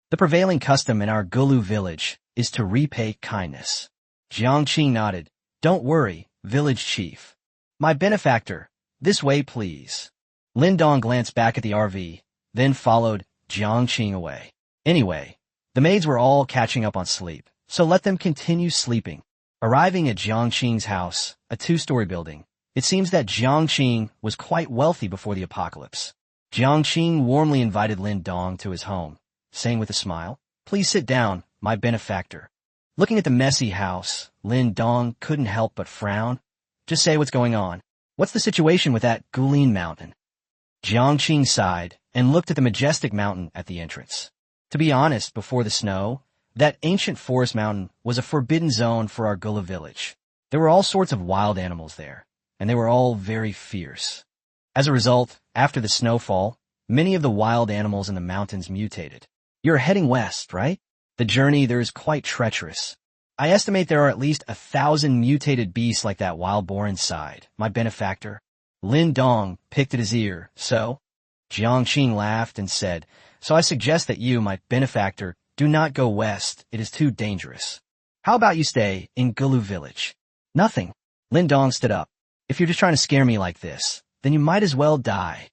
The prevailing custom in our Gulu village is to repay kindness. Jiang Qing nodded. Don't worry, village chief. My benefactor, this way please. Lin Dong glanced back at the RV, then followed Jiang Qing away. Anyway, the maids were all catching up on sleep, so let them continue sleeping. Arriving at Jiang Qing's house, a 2-story building, it seems that Jiang Qing was quite wealthy before the apocalypse. Jiang Qing warmly invited Lin Dong to his home, saying with a smile, Please sit down, my benefactor. Looking at the messy house, Lin Dong couldn't help but frown. Just say what's going on. What's the situation with that Gulin mountain? Jiang Qing sighed and looked at the majestic mountain at the entrance. To be honest, before the snow, that ancient forest mountain was a forbidden zone for our Gulu village. There were all sorts of wild animals there, and they were all very fierce. As a result, after the snowfall, many of the wild animals in the mountains mutated. You're heading west, right? The journey there is quite treacherous. I estimate there are at least 1,000 mutated beasts like that wild boar inside, my benefactor. Lin Dong picked at his ear. So? Jiang Qing laughed and said, so I suggest that you, my benefactor, do not go west. It is too dangerous. How about you stay in Gulu village? Nothing. Lin Dong stood up. If you're just trying to scare me like this, then you might as well die.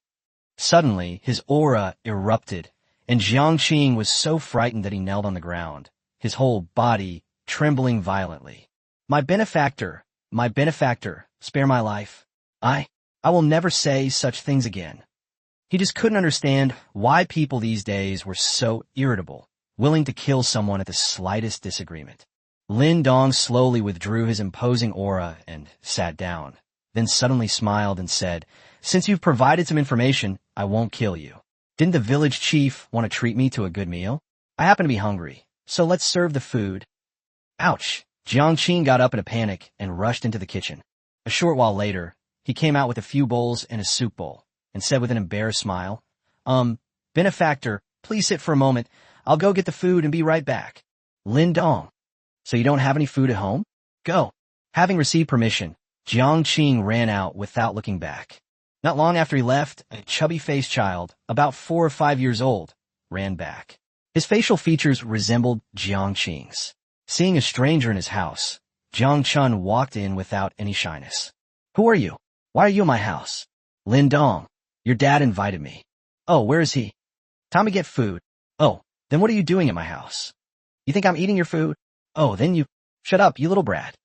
Suddenly, his aura erupted, and Jiang Qing was so frightened that he knelt on the ground, his whole body trembling violently. My benefactor, spare my life. I will never say such things again. He just couldn't understand why people these days were so irritable, willing to kill someone at the slightest disagreement. Lin Dong slowly withdrew his imposing aura and sat down, then suddenly smiled and said, since you've provided some information, I won't kill you. Didn't the village chief want to treat me to a good meal? I happen to be hungry, so let's serve the food. Ouch! Jiang Qing got up in a panic and rushed into the kitchen. A short while later, he came out with a few bowls and a soup bowl, and said with an embarrassed smile, benefactor, please sit for a moment. I'll go get the food and be right back. Lin Dong. So you don't have any food at home? Go. Having received permission, Jiang Qing ran out without looking back. Not long after he left, a chubby-faced child, about 4 or 5 years old, ran back. His facial features resembled Jiang Qing's. Seeing a stranger in his house, Jiang Chun walked in without any shyness. Who are you? Why are you in my house? Lin Dong. Your dad invited me. Oh, where is he? Time to get food. Oh, then what are you doing at my house? You think I'm eating your food? Oh, then you... Shut up, you little brat.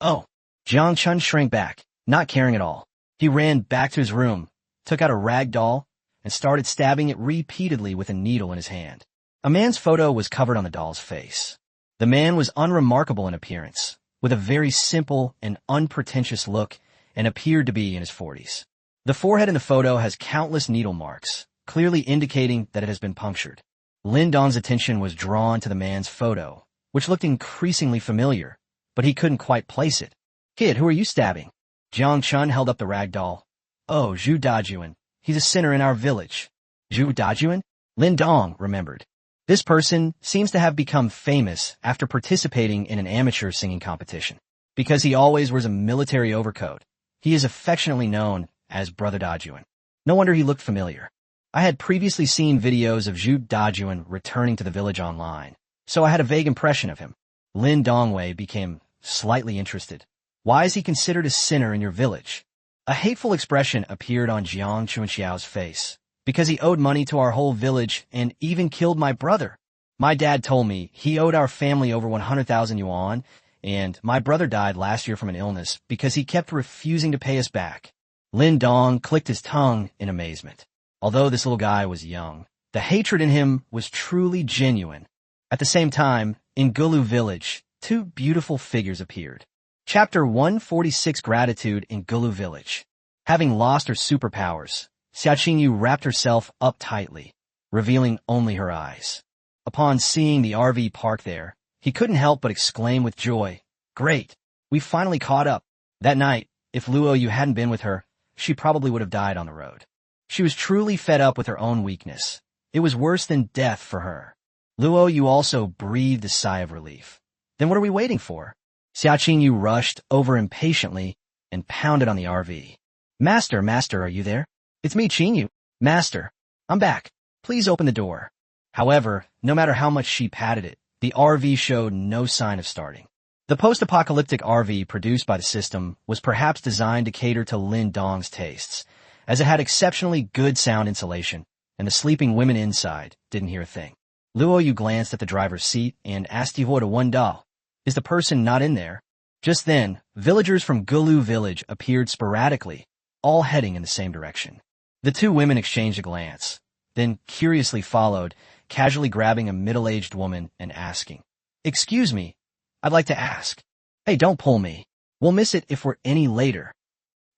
Oh. Jiang Chun shrank back, not caring at all. He ran back to his room, took out a rag doll, and started stabbing it repeatedly with a needle in his hand. A man's photo was covered on the doll's face. The man was unremarkable in appearance, with a very simple and unpretentious look, and appeared to be in his 40s. The forehead in the photo has countless needle marks, clearly indicating that it has been punctured. Lin Dong's attention was drawn to the man's photo, which looked increasingly familiar, but he couldn't quite place it. Kid, who are you stabbing? Jiang Chun held up the rag doll. Oh, Zhu Dajuan. He's a sinner in our village. Zhu Dajuan? Lin Dong remembered. This person seems to have become famous after participating in an amateur singing competition. Because he always wears a military overcoat, he is affectionately known as Brother Dajuan. No wonder he looked familiar. I had previously seen videos of Zhu Dajuan returning to the village online, so I had a vague impression of him. Lin Dongwei became slightly interested. Why is he considered a sinner in your village? A hateful expression appeared on Jiang Chunxiao's face. Because he owed money to our whole village and even killed my brother. My dad told me he owed our family over 100,000 yuan, and my brother died last year from an illness because he kept refusing to pay us back. Lin Dong clicked his tongue in amazement. Although this little guy was young, the hatred in him was truly genuine. At the same time, in Gulu village, 2 beautiful figures appeared. Chapter 146 Gratitude in Gulu village. Having lost her superpowers, Xia Qingyu wrapped herself up tightly, revealing only her eyes. Upon seeing the RV parked there, he couldn't help but exclaim with joy, Great! We finally caught up. That night, if Luo Yu hadn't been with her, she probably would have died on the road. She was truly fed up with her own weakness. It was worse than death for her. Luo Yu also breathed a sigh of relief. Then what are we waiting for? Xia Qingyu rushed over impatiently and pounded on the RV. Master, are you there? It's me, Qingyu. Master, I'm back. Please open the door. However, no matter how much she patted it, the RV showed no sign of starting. The post-apocalyptic RV produced by the system was perhaps designed to cater to Lin Dong's tastes, as it had exceptionally good sound insulation, and the sleeping women inside didn't hear a thing. Luo Yu glanced at the driver's seat and asked Yihuo Wen Dao, Is the person not in there? Just then, villagers from Gulu village appeared sporadically, all heading in the same direction. The 2 women exchanged a glance, then curiously followed, casually grabbing a middle-aged woman and asking, Excuse me, I'd like to ask. Hey, don't pull me. We'll miss it if we're any later.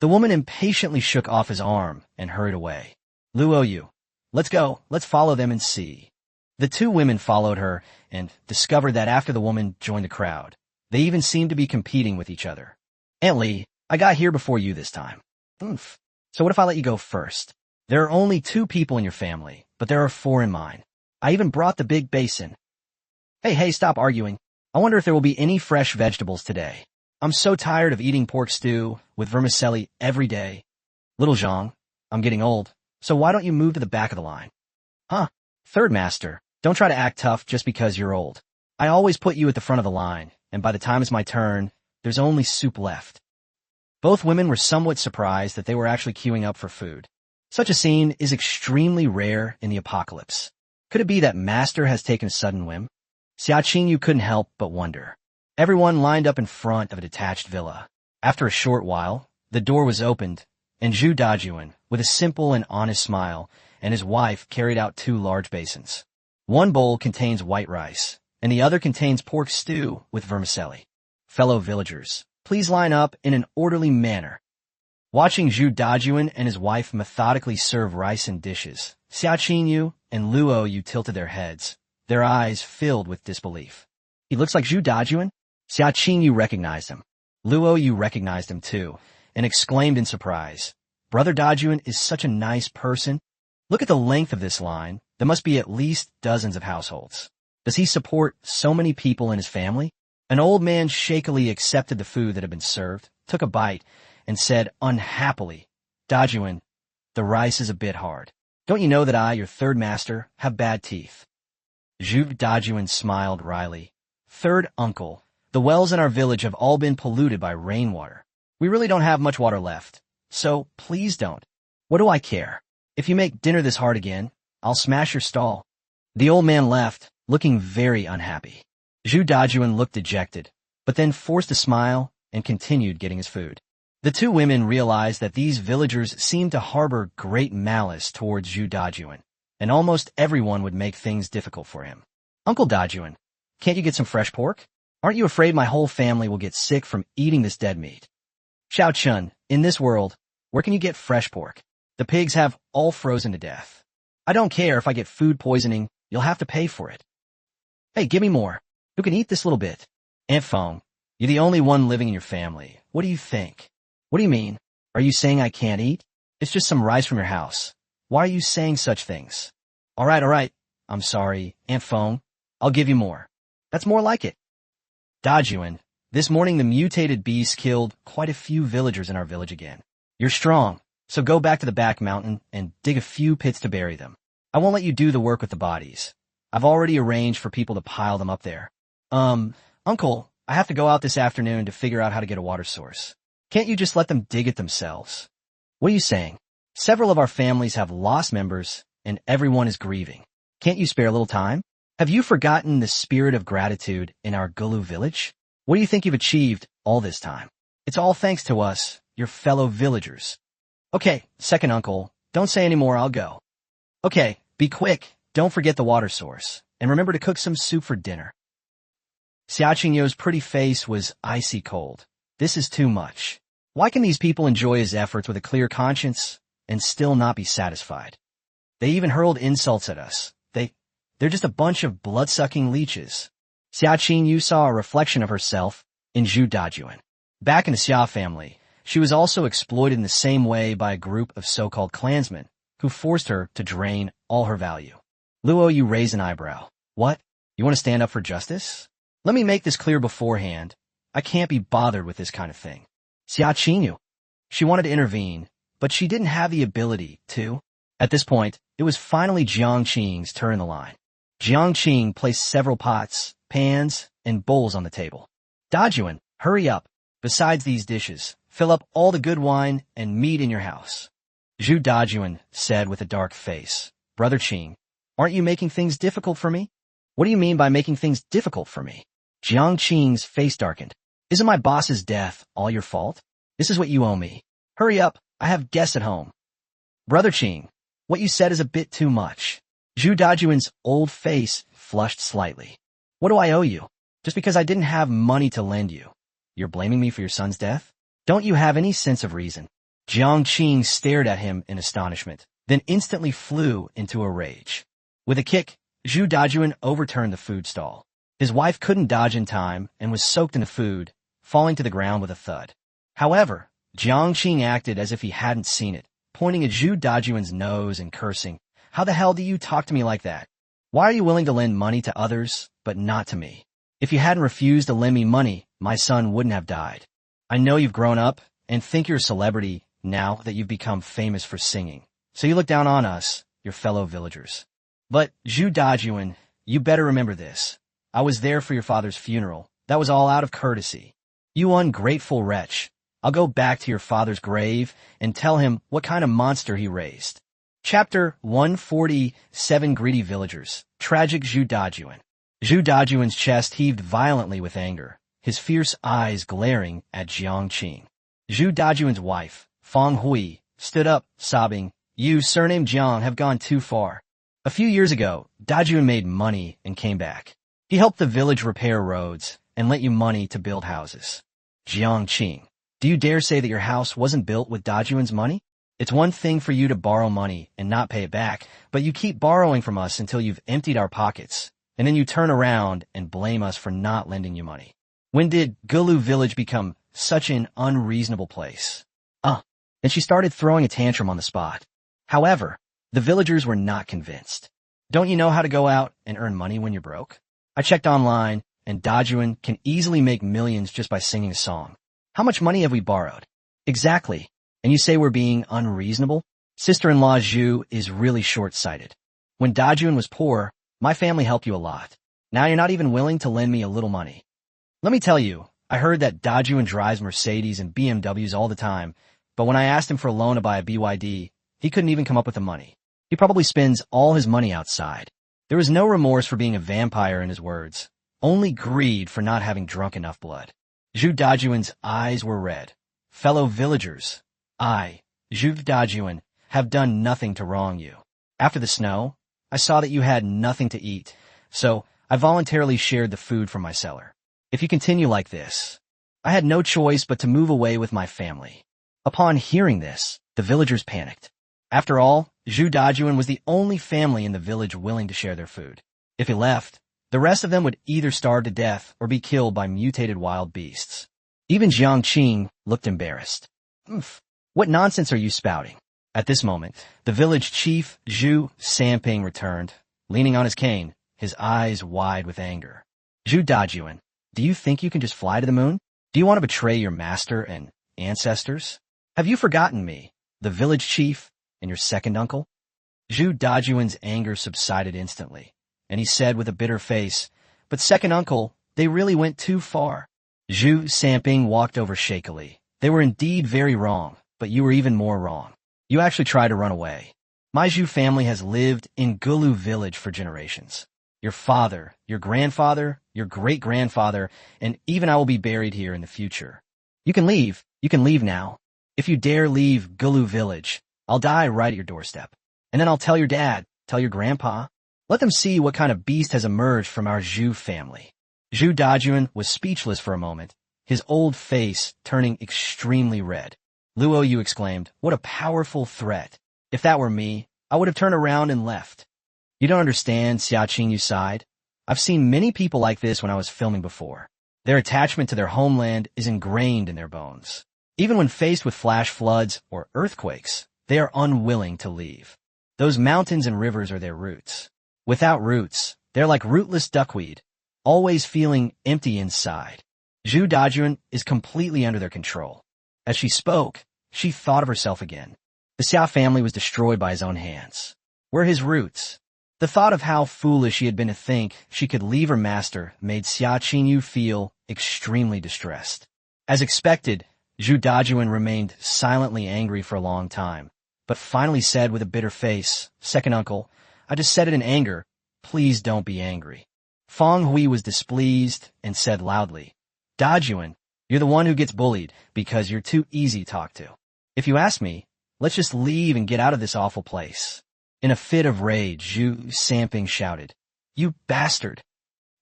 The woman impatiently shook off his arm and hurried away. Luo Yu, let's go, let's follow them and see. The 2 women followed her and discovered that after the woman joined the crowd, they even seemed to be competing with each other. Aunt Lee, I got here before you this time. Oof. So what if I let you go first? There are only 2 people in your family, but there are 4 in mine. I even brought the big basin. Hey, stop arguing. I wonder if there will be any fresh vegetables today. I'm so tired of eating pork stew with vermicelli every day. Little Zhang, I'm getting old, so why don't you move to the back of the line? Huh? Third master, don't try to act tough just because you're old. I always put you at the front of the line, and by the time it's my turn, there's only soup left. Both women were somewhat surprised that they were actually queuing up for food. Such a scene is extremely rare in the apocalypse. Could it be that Master has taken a sudden whim? Xia Qingyu couldn't help but wonder. Everyone lined up in front of a detached villa. After a short while, the door was opened, and Zhu Dajuan, with a simple and honest smile, and his wife carried out 2 large basins. One bowl contains white rice, and the other contains pork stew with vermicelli. Fellow villagers, please line up in an orderly manner. Watching Zhu Dajuan and his wife methodically serve rice in dishes, Xia Qingyu and Luo Yu tilted their heads, their eyes filled with disbelief. He looks like Zhu Dajuan? Xia Qingyu recognized him. Luo Yu recognized him too, and exclaimed in surprise, Brother Dajuan is such a nice person. Look at the length of this line. There must be at least dozens of households. Does he support so many people in his family? An old man shakily accepted the food that had been served, took a bite, and said unhappily, Dajuan, the rice is a bit hard. Don't you know that I, your third master, have bad teeth? Zhu Dajuan smiled wryly. Third uncle, the wells in our village have all been polluted by rainwater. We really don't have much water left, so please don't. What do I care? If you make dinner this hard again, I'll smash your stall. The old man left, looking very unhappy. Zhu Dajuan looked dejected, but then forced a smile and continued getting his food. The 2 women realized that these villagers seemed to harbor great malice towards Zhu Dajuan, and almost everyone would make things difficult for him. Uncle Dajuan, can't you get some fresh pork? Aren't you afraid my whole family will get sick from eating this dead meat? Xiao Chun, in this world, where can you get fresh pork? The pigs have all frozen to death. I don't care if I get food poisoning, you'll have to pay for it. Hey, give me more. Who can eat this little bit? Aunt Feng, you're the only one living in your family. What do you think? What do you mean? Are you saying I can't eat? It's just some rice from your house. Why are you saying such things? All right. I'm sorry, Aunt Feng. I'll give you more. That's more like it. Dajuan, this morning the mutated beast killed quite a few villagers in our village again. You're strong, so go back to the back mountain and dig a few pits to bury them. I won't let you do the work with the bodies. I've already arranged for people to pile them up there. Uncle, I have to go out this afternoon to figure out how to get a water source. Can't you just let them dig it themselves? What are you saying? Several of our families have lost members, and everyone is grieving. Can't you spare a little time? Have you forgotten the spirit of gratitude in our Gulu village? What do you think you've achieved all this time? It's all thanks to us, your fellow villagers. Okay, second uncle, don't say any more, I'll go. Okay, be quick, don't forget the water source, and remember to cook some soup for dinner. Xia Qingyu's pretty face was icy cold. This is too much. Why can these people enjoy his efforts with a clear conscience and still not be satisfied? They even hurled insults at us. They're just a bunch of blood-sucking leeches. Xia Qingyu saw a reflection of herself in Zhu Dajuan. Back in the Xia family, she was also exploited in the same way by a group of so-called clansmen who forced her to drain all her value. Luo Yu raised an eyebrow. What? You want to stand up for justice? Let me make this clear beforehand. I can't be bothered with this kind of thing. Xia Qingyu. She wanted to intervene, but she didn't have the ability to. At this point, it was finally Jiang Qing's turn in the line. Jiang Qing placed several pots, pans, and bowls on the table. Dajuan, hurry up. Besides these dishes, fill up all the good wine and meat in your house. Zhu Dajuan said with a dark face, Brother Qing, aren't you making things difficult for me? What do you mean by making things difficult for me? Jiang Qing's face darkened. Isn't my boss's death all your fault? This is what you owe me. Hurry up, I have guests at home. Brother Qing, what you said is a bit too much. Zhu Dajuan's old face flushed slightly. What do I owe you? Just because I didn't have money to lend you. You're blaming me for your son's death? Don't you have any sense of reason? Jiang Qing stared at him in astonishment, then instantly flew into a rage. With a kick, Zhu Dajuan overturned the food stall. His wife couldn't dodge in time and was soaked in the food, falling to the ground with a thud. However, Jiangqing acted as if he hadn't seen it, pointing at Zhu Dajuan's nose and cursing. How the hell do you talk to me like that? Why are you willing to lend money to others, but not to me? If you hadn't refused to lend me money, my son wouldn't have died. I know you've grown up and think you're a celebrity now that you've become famous for singing. So you look down on us, your fellow villagers. But, Zhu Dajuan, you better remember this. I was there for your father's funeral. That was all out of courtesy. You ungrateful wretch. I'll go back to your father's grave and tell him what kind of monster he raised. Chapter 147 Greedy Villagers. Tragic Zhu Dajuan. Zhu Dajuan's chest heaved violently with anger, his fierce eyes glaring at Jiangqing. Zhu Dajuan's wife, Fang Hui, stood up, sobbing, "You, surnamed Jiang, have gone too far." A few years ago, Dajuan made money and came back. He helped the village repair roads and lent you money to build houses. Jiangqing, do you dare say that your house wasn't built with Dajuan's money? It's one thing for you to borrow money and not pay it back, but you keep borrowing from us until you've emptied our pockets, and then you turn around and blame us for not lending you money. When did Gulu village become such an unreasonable place? And she started throwing a tantrum on the spot. However, the villagers were not convinced. Don't you know how to go out and earn money when you're broke? I checked online, and Dajuan can easily make millions just by singing a song. How much money have we borrowed? Exactly. And you say we're being unreasonable? Sister-in-law Zhu is really short-sighted. When Dajuan was poor, my family helped you a lot. Now you're not even willing to lend me a little money. Let me tell you, I heard that Dajuan drives Mercedes and BMWs all the time, but when I asked him for a loan to buy a BYD, he couldn't even come up with the money. He probably spends all his money outside. There was no remorse for being a vampire in his words, only greed for not having drunk enough blood. Zhu Dajuan's eyes were red. Fellow villagers, I, Zhu Dajuan, have done nothing to wrong you. After the snow, I saw that you had nothing to eat, so I voluntarily shared the food from my cellar. If you continue like this, I had no choice but to move away with my family. Upon hearing this, the villagers panicked. After all, Zhu Dajuan was the only family in the village willing to share their food. If he left, the rest of them would either starve to death or be killed by mutated wild beasts. Even Jiangqing looked embarrassed. What nonsense are you spouting? At this moment, the village chief, Zhu Samping, returned, leaning on his cane, his eyes wide with anger. Zhu Dajuan, do you think you can just fly to the moon? Do you want to betray your master and ancestors? Have you forgotten me, the village chief, and your second uncle? Zhu Dajuan's anger subsided instantly, and he said with a bitter face, but second uncle, they really went too far. Zhu Samping walked over shakily. They were indeed very wrong, but you were even more wrong. You actually tried to run away. My Zhu family has lived in Gulu village for generations. Your father, your grandfather, your great-grandfather, and even I will be buried here in the future. You can leave now. If you dare leave Gulu village, I'll die right at your doorstep. And then I'll tell your dad, tell your grandpa. Let them see what kind of beast has emerged from our Zhu family. Zhu Dajuan was speechless for a moment, his old face turning extremely red. Luo Yu exclaimed, what a powerful threat. If that were me, I would have turned around and left. You don't understand, Xiaqing Yu sighed. I've seen many people like this when I was filming before. Their attachment to their homeland is ingrained in their bones. Even when faced with flash floods or earthquakes, they are unwilling to leave. Those mountains and rivers are their roots. Without roots, they're like rootless duckweed, always feeling empty inside. Zhu Dajuan is completely under their control. As she spoke, she thought of herself again. The Xia family was destroyed by his own hands. Where his roots? The thought of how foolish she had been to think she could leave her master made Xiaqing Yu feel extremely distressed. As expected, Zhu Dajuan remained silently angry for a long time, but finally said with a bitter face, second uncle, I just said it in anger. Please don't be angry. Fang Hui was displeased and said loudly, Dajuan, you're the one who gets bullied because you're too easy to talk to. If you ask me, let's just leave and get out of this awful place. In a fit of rage, Zhu Samping shouted, you bastard!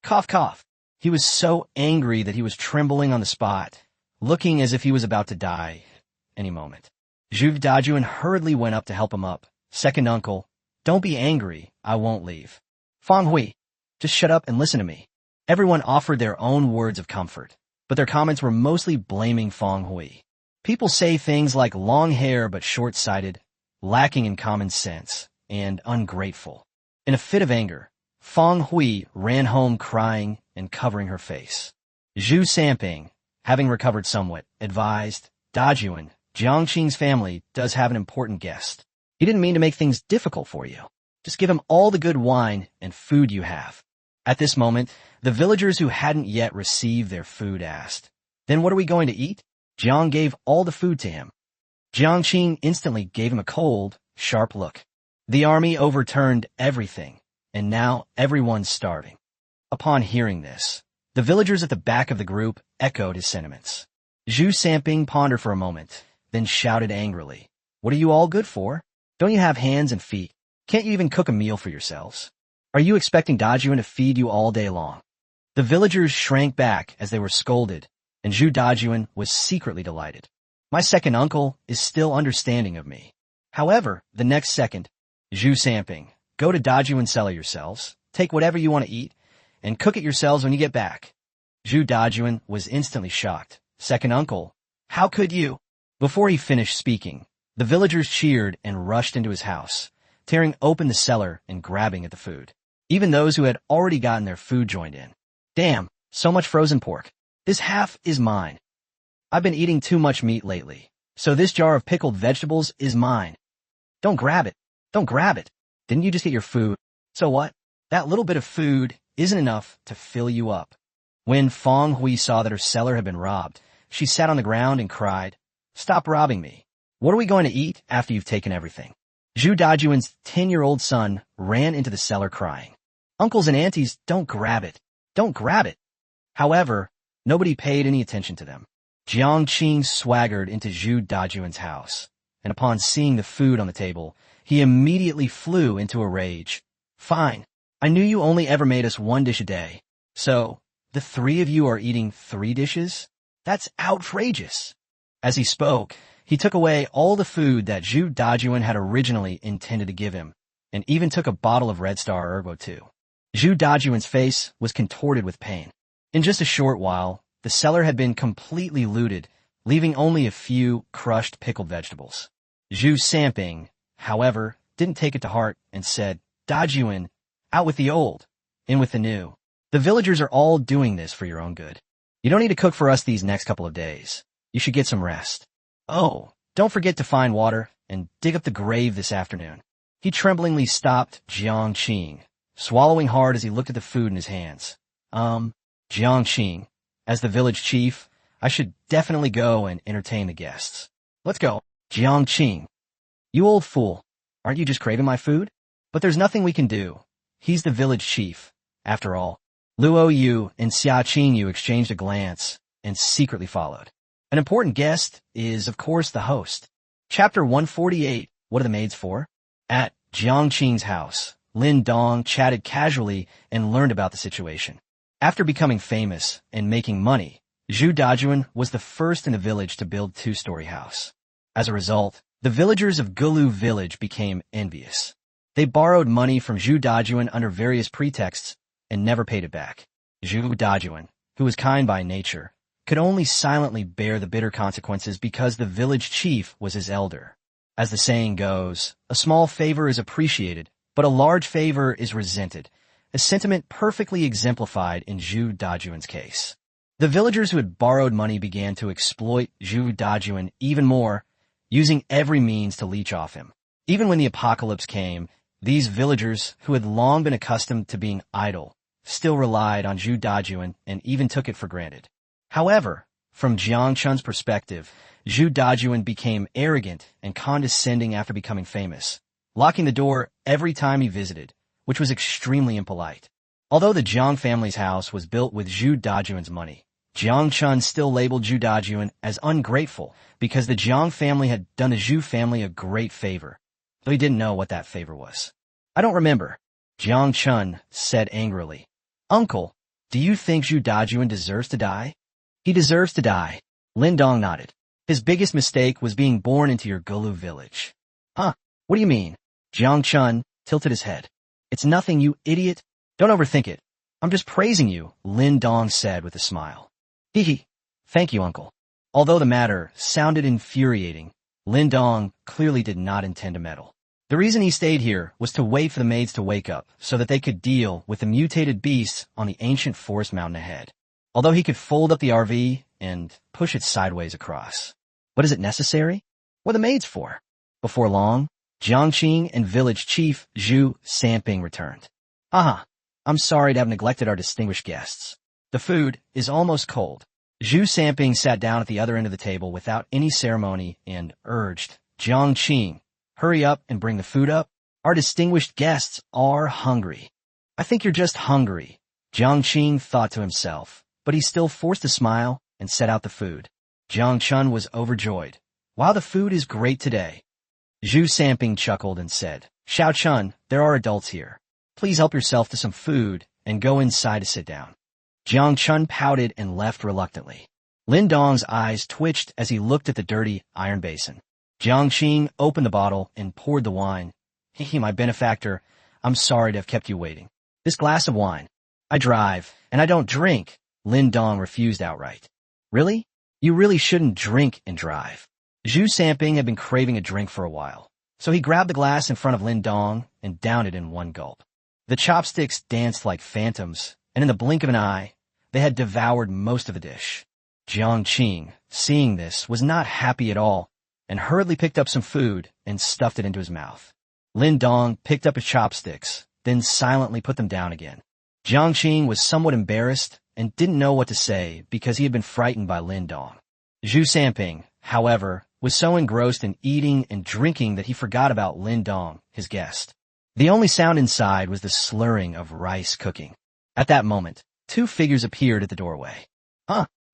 Cough, cough. He was so angry that he was trembling on the spot, looking as if he was about to die any moment. Zhu Dajuan hurriedly went up to help him up. Second uncle, don't be angry, I won't leave. Fang Hui, just shut up and listen to me. Everyone offered their own words of comfort, but their comments were mostly blaming Fang Hui. People say things like long hair but short-sighted, lacking in common sense, and ungrateful. In a fit of anger, Feng Hui ran home crying and covering her face. Zhu Sanping, having recovered somewhat, advised, Dajuan, Jiangqing's family does have an important guest. He didn't mean to make things difficult for you. Just give him all the good wine and food you have. At this moment, the villagers who hadn't yet received their food asked, "Then what are we going to eat?" Jiang gave all the food to him. Jiangqing instantly gave him a cold, sharp look. The army overturned everything, and now everyone's starving. Upon hearing this, the villagers at the back of the group echoed his sentiments. Zhu Sanping pondered for a moment, then shouted angrily, "What are you all good for? Don't you have hands and feet? Can't you even cook a meal for yourselves? Are you expecting Dajuan to feed you all day long?" The villagers shrank back as they were scolded, and Zhu Dajuan was secretly delighted. My second uncle is still understanding of me. However, the next second, Zhu Sanping, go to Dajuan's cellar yourselves, take whatever you want to eat, and cook it yourselves when you get back. Zhu Dajuan was instantly shocked. Second uncle, how could you? Before he finished speaking, the villagers cheered and rushed into his house, tearing open the cellar and grabbing at the food. Even those who had already gotten their food joined in. Damn, so much frozen pork. This half is mine. I've been eating too much meat lately, so this jar of pickled vegetables is mine. Don't grab it. Don't grab it. Didn't you just get your food? So what? That little bit of food isn't enough to fill you up. When Feng Hui saw that her cellar had been robbed, she sat on the ground and cried, "Stop robbing me. What are we going to eat after you've taken everything?" Zhu Dajuan's 10-year-old son ran into the cellar crying, "Uncles and aunties, don't grab it. Don't grab it." However, nobody paid any attention to them. Jiangqing swaggered into Zhu Dajuan's house, and upon seeing the food on the table, he immediately flew into a rage. "Fine. I knew you only ever made us one dish a day. So, the three of you are eating 3 dishes? That's outrageous." As he spoke, he took away all the food that Zhu Dajuan had originally intended to give him, and even took a bottle of Red Star Ergo too. Zhu Dajuan's face was contorted with pain. In just a short while, the cellar had been completely looted, leaving only a few crushed pickled vegetables. Zhu Sanping, however, didn't take it to heart and said, "Dajuan, out with the old, in with the new. The villagers are all doing this for your own good. You don't need to cook for us these next couple of days. You should get some rest. Oh, don't forget to find water and dig up the grave this afternoon." He tremblingly stopped Jiangqing, swallowing hard as he looked at the food in his hands. Jiangqing, as the village chief, I should definitely go and entertain the guests. Let's go. Jiangqing. You old fool. Aren't you just craving my food? But there's nothing we can do. He's the village chief, after all. Luo Yu and Xia Qingyu exchanged a glance and secretly followed. An important guest is, of course, the host. Chapter 148, What are the maids for? At Jiangqing's house, Lin Dong chatted casually and learned about the situation. After becoming famous and making money, Zhu Dajuan was the first in the village to build 2-story house. As a result, the villagers of Gulu village became envious. They borrowed money from Zhu Dajuan under various pretexts and never paid it back. Zhu Dajuan, who was kind by nature, could only silently bear the bitter consequences because the village chief was his elder. As the saying goes, a small favor is appreciated, but a large favor is resented, a sentiment perfectly exemplified in Zhu Dajuan's case. The villagers who had borrowed money began to exploit Zhu Dajuan even more, using every means to leech off him. Even when the apocalypse came, these villagers, who had long been accustomed to being idle, still relied on Zhu Dajuan and even took it for granted. However, from Jiang Chun's perspective, Zhu Dajuan became arrogant and condescending after becoming famous, locking the door every time he visited, which was extremely impolite. Although the Jiang family's house was built with Zhu Dajuan's money, Jiang Chun still labeled Zhu Dajuan as ungrateful because the Jiang family had done the Zhu family a great favor, though he didn't know what that favor was. "I don't remember," Jiang Chun said angrily. "Uncle, do you think Zhu Dajuan deserves to die?" "He deserves to die," Lin Dong nodded. "His biggest mistake was being born into your Gulu village." "Huh? What do you mean?" Jiang Chun tilted his head. "It's nothing, you idiot. Don't overthink it. I'm just praising you," Lin Dong said with a smile. "Hee hee. Thank you, uncle." Although the matter sounded infuriating, Lin Dong clearly did not intend to meddle. The reason he stayed here was to wait for the maids to wake up so that they could deal with the mutated beasts on the ancient forest mountain ahead. Although he could fold up the RV and push it sideways across. But is it necessary? What are the maids for? Before long, Jiangqing and village chief Zhu Samping returned. I'm sorry to have neglected our distinguished guests. The food is almost cold. Zhu Samping sat down at the other end of the table without any ceremony and urged, Jiangqing, hurry up and bring the food up. Our distinguished guests are hungry. I think you're just hungry, Jiangqing thought to himself, but he still forced a smile and set out the food. Jiang Chun was overjoyed. Wow, the food is great today. Zhu Samping chuckled and said, Xiao Chun, there are adults here. Please help yourself to some food and go inside to sit down. Jiang Chun pouted and left reluctantly. Lin Dong's eyes twitched as he looked at the dirty iron basin. Jiangqing opened the bottle and poured the wine. Hey, my benefactor, I'm sorry to have kept you waiting. This glass of wine. I drive, and I don't drink. Lin Dong refused outright. Really? You really shouldn't drink and drive. Zhu Samping had been craving a drink for a while, so he grabbed the glass in front of Lin Dong and downed it in one gulp. The chopsticks danced like phantoms, and in the blink of an eye, they had devoured most of the dish. Jiangqing, seeing this, was not happy at all, and hurriedly picked up some food and stuffed it into his mouth. Lin Dong picked up his chopsticks, then silently put them down again. Jiangqing was somewhat embarrassed and didn't know what to say because he had been frightened by Lin Dong. Zhu Samping, however, was so engrossed in eating and drinking that he forgot about Lin Dong, his guest. The only sound inside was the slurring of rice cooking. At that moment, two figures appeared at the doorway.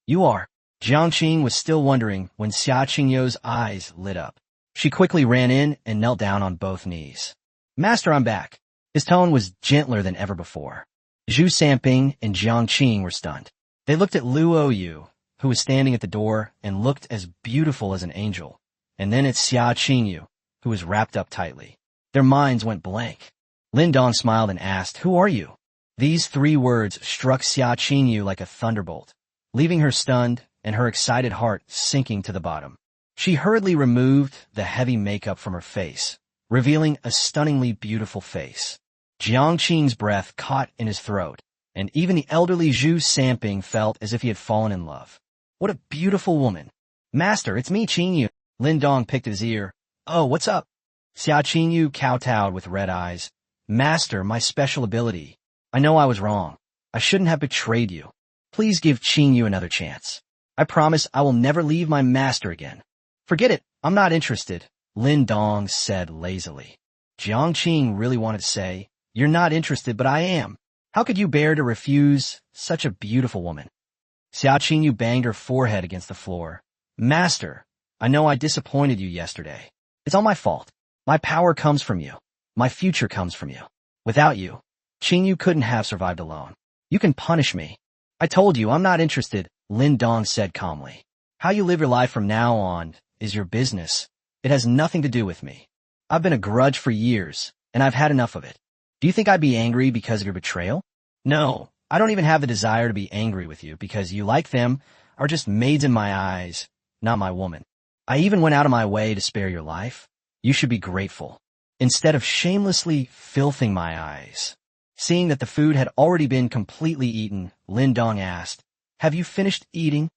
You are. Jiangqing was still wondering when Xia Qingyo's eyes lit up. She quickly ran in and knelt down on both knees. Master, I'm back. His tone was gentler than ever before. Zhu Samping and Jiangqing were stunned. They looked at Luo Yu, who was standing at the door and looked as beautiful as an angel, and then at Xia Qingyu, who was wrapped up tightly. Their minds went blank. Lin Dong smiled and asked, Who are you? These three words struck Xia Qingyu like a thunderbolt, leaving her stunned and her excited heart sinking to the bottom. She hurriedly removed the heavy makeup from her face, revealing a stunningly beautiful face. Jiangqing's breath caught in his throat, and even the elderly Zhu Samping felt as if he had fallen in love. What a beautiful woman. Master, it's me, Qingyu. Lin Dong picked at his ear. Oh, what's up? Xia Qingyu kowtowed with red eyes. Master, my special ability. I know I was wrong. I shouldn't have betrayed you. Please give Qingyu another chance. I promise I will never leave my master again. Forget it. I'm not interested, Lin Dong said lazily. Jiangqing really wanted to say, You're not interested, but I am. How could you bear to refuse such a beautiful woman? Xia Qingyu banged her forehead against the floor. Master, I know I disappointed you yesterday. It's all my fault. My power comes from you. My future comes from you. Without you, Qingyu couldn't have survived alone. You can punish me. I told you I'm not interested, Lin Dong said calmly. How you live your life from now on is your business. It has nothing to do with me. I've been a grudge for years, and I've had enough of it. Do you think I'd be angry because of your betrayal? No, I don't even have the desire to be angry with you because you, like them, are just maids in my eyes, not my woman. I even went out of my way to spare your life. You should be grateful. Instead of shamelessly filthing my eyes. Seeing that the food had already been completely eaten, Lin Dong asked, Have you finished eating?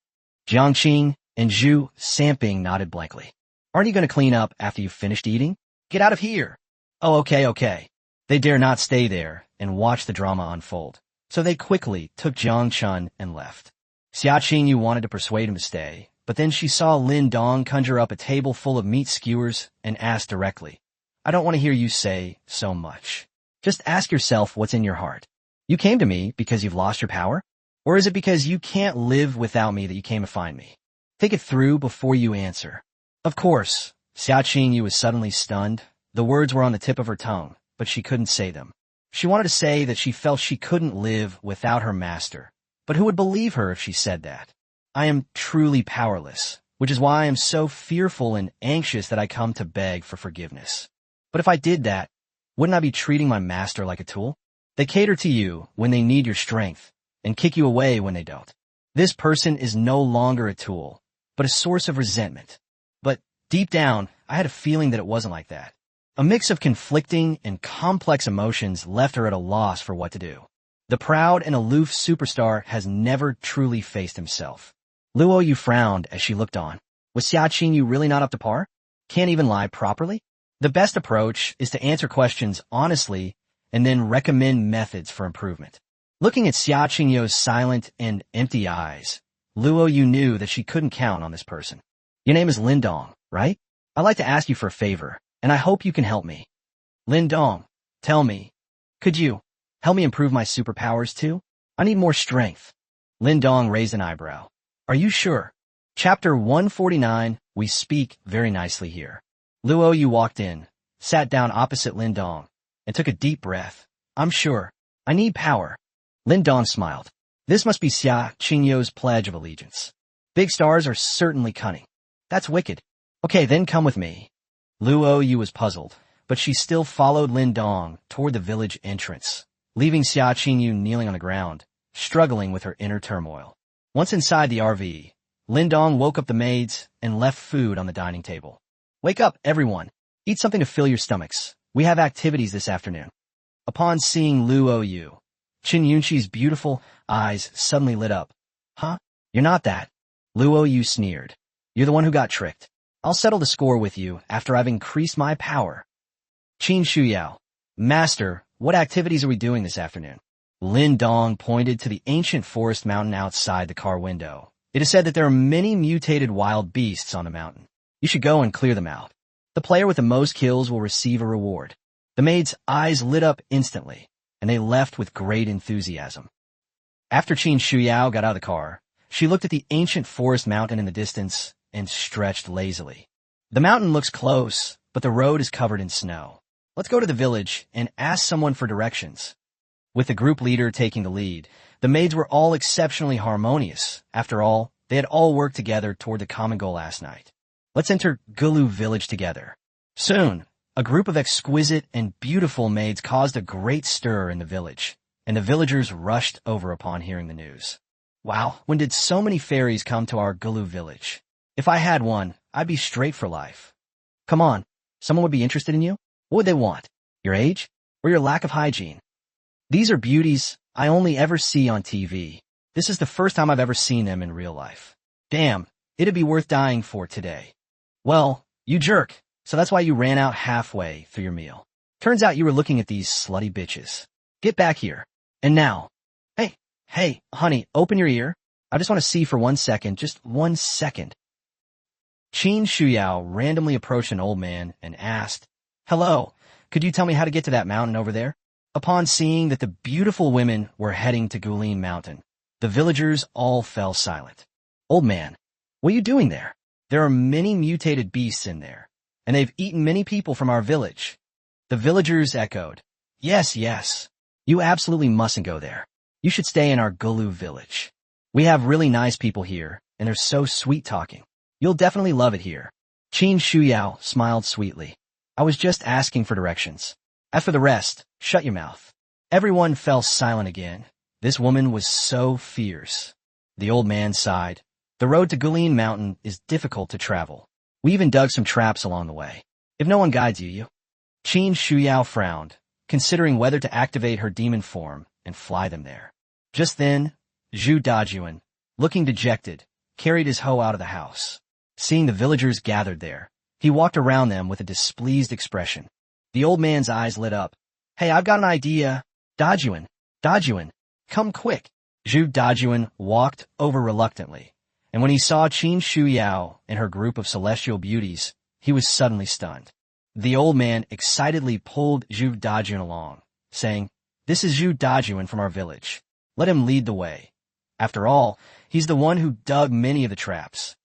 Jiangqing and Zhu Samping nodded blankly. Aren't you going to clean up after you've finished eating? Get out of here. Oh, okay. They dare not stay there and watch the drama unfold, so they quickly took Jiang Chun and left. Xia Qingyu wanted to persuade him to stay, but then she saw Lin Dong conjure up a table full of meat skewers and asked directly, I don't want to hear you say so much. Just ask yourself what's in your heart. You came to me because you've lost your power? Or is it because you can't live without me that you came to find me? Think it through before you answer. Of course, Xia Qingyu was suddenly stunned. The words were on the tip of her tongue, but she couldn't say them. She wanted to say that she felt she couldn't live without her master, but who would believe her if she said that? I am truly powerless, which is why I am so fearful and anxious that I come to beg for forgiveness. But if I did that, wouldn't I be treating my master like a tool? They cater to you when they need your strength and kick you away when they don't. This person is no longer a tool. but a source of resentment. But deep down, I had a feeling that it wasn't like that. A mix of conflicting and complex emotions left her at a loss for what to do. The proud and aloof superstar has never truly faced himself. Luo Yu frowned as she looked on. Was Xia Qingyu really not up to par? Can't even lie properly? The best approach is to answer questions honestly and then recommend methods for improvement. Looking at Xia Qingyu's silent and empty eyes, Luo Yu knew that she couldn't count on this person. Your name is Lin Dong, right? I'd like to ask you for a favor, and I hope you can help me. Lin Dong, tell me, could you help me improve my superpowers too? I need more strength. Lin Dong raised an eyebrow. Are you sure? Chapter 149, we speak very nicely here. Luo Yu walked in, sat down opposite Lin Dong, and took a deep breath. I'm sure. I need power. Lin Dong smiled. This must be Xia Qingyu's pledge of allegiance. Big stars are certainly cunning. That's wicked. Okay, then come with me. Luo Yu was puzzled, but she still followed Lin Dong toward the village entrance, leaving Xia Qingyu kneeling on the ground, struggling with her inner turmoil. Once inside the RV, Lin Dong woke up the maids and left food on the dining table. Wake up, everyone. Eat something to fill your stomachs. We have activities this afternoon. Upon seeing Luo Yu, Qin Yunqi's beautiful eyes suddenly lit up. Huh? You're not that. Luo Yu sneered. You're the one who got tricked. I'll settle the score with you after I've increased my power. Qin Shuyao. Master, what activities are we doing this afternoon? Lin Dong pointed to the ancient forest mountain outside the car window. It is said that there are many mutated wild beasts on the mountain. You should go and clear them out. The player with the most kills will receive a reward. The maid's eyes lit up instantly, and they left with great enthusiasm. After Qin Shuyao got out of the car, she looked at the ancient forest mountain in the distance and stretched lazily. The mountain looks close, but the road is covered in snow. Let's go to the village and ask someone for directions. With the group leader taking the lead, the maids were all exceptionally harmonious. After all, they had all worked together toward the common goal last night. Let's enter Gulu village together. Soon, a group of exquisite and beautiful maids caused a great stir in the village, and the villagers rushed over upon hearing the news. Wow, when did so many fairies come to our Gulu village? If I had one, I'd be straight for life. Come on, someone would be interested in you? What would they want? Your age? Or your lack of hygiene? These are beauties I only ever see on TV. This is the first time I've ever seen them in real life. Damn, it'd be worth dying for today. Well, you jerk, so that's why you ran out halfway through your meal. Turns out you were looking at these slutty bitches. Get back here. And now. Hey, honey, open your ear. I just want to see for 1 second, just 1 second. Qin Shuyao randomly approached an old man and asked, Hello, could you tell me how to get to that mountain over there? Upon seeing that the beautiful women were heading to Gulin Mountain, the villagers all fell silent. Old man, what are you doing there? There are many mutated beasts in there, and they've eaten many people from our village. The villagers echoed, Yes. You absolutely mustn't go there. You should stay in our Gulu village. We have really nice people here, and they're so sweet-talking. You'll definitely love it here. Qin Shuyao smiled sweetly. I was just asking for directions. As for the rest, shut your mouth. Everyone fell silent again. This woman was so fierce. The old man sighed. The road to Gulin Mountain is difficult to travel. We even dug some traps along the way. If no one guides you. Qin Shuyao frowned, considering whether to activate her demon form and fly them there. Just then, Zhu Dajuan, looking dejected, carried his hoe out of the house. Seeing the villagers gathered there, he walked around them with a displeased expression. The old man's eyes lit up. Hey, I've got an idea. Dajuan, come quick. Zhu Dajuan walked over reluctantly, and when he saw Qin Shuyao and her group of celestial beauties, he was suddenly stunned. The old man excitedly pulled Zhu Dajuan along, saying, This is Zhu Dajuan from our village. Let him lead the way. After all, he's the one who dug many of the traps.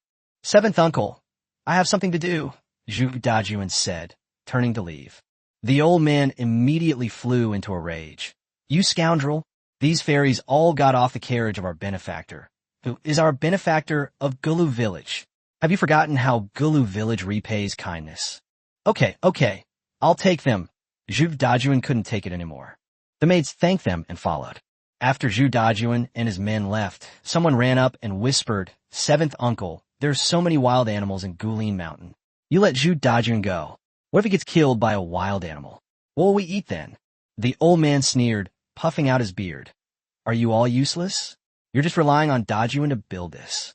Seventh uncle, I have something to do, Zhu Dajuan said, turning to leave. The old man immediately flew into a rage. You scoundrel! These fairies all got off the carriage of our benefactor, who is our benefactor of Gulu Village. Have you forgotten how Gulu Village repays kindness? Okay, I'll take them. Zhu Dajuan couldn't take it anymore. The maids thanked them and followed. After Zhu Dajuan and his men left, someone ran up and whispered, Seventh uncle, There's so many wild animals in Guilin Mountain. You let Zhu Dajun go. What if he gets killed by a wild animal? What will we eat then? The old man sneered, puffing out his beard. Are you all useless? You're just relying on Dajun to build this.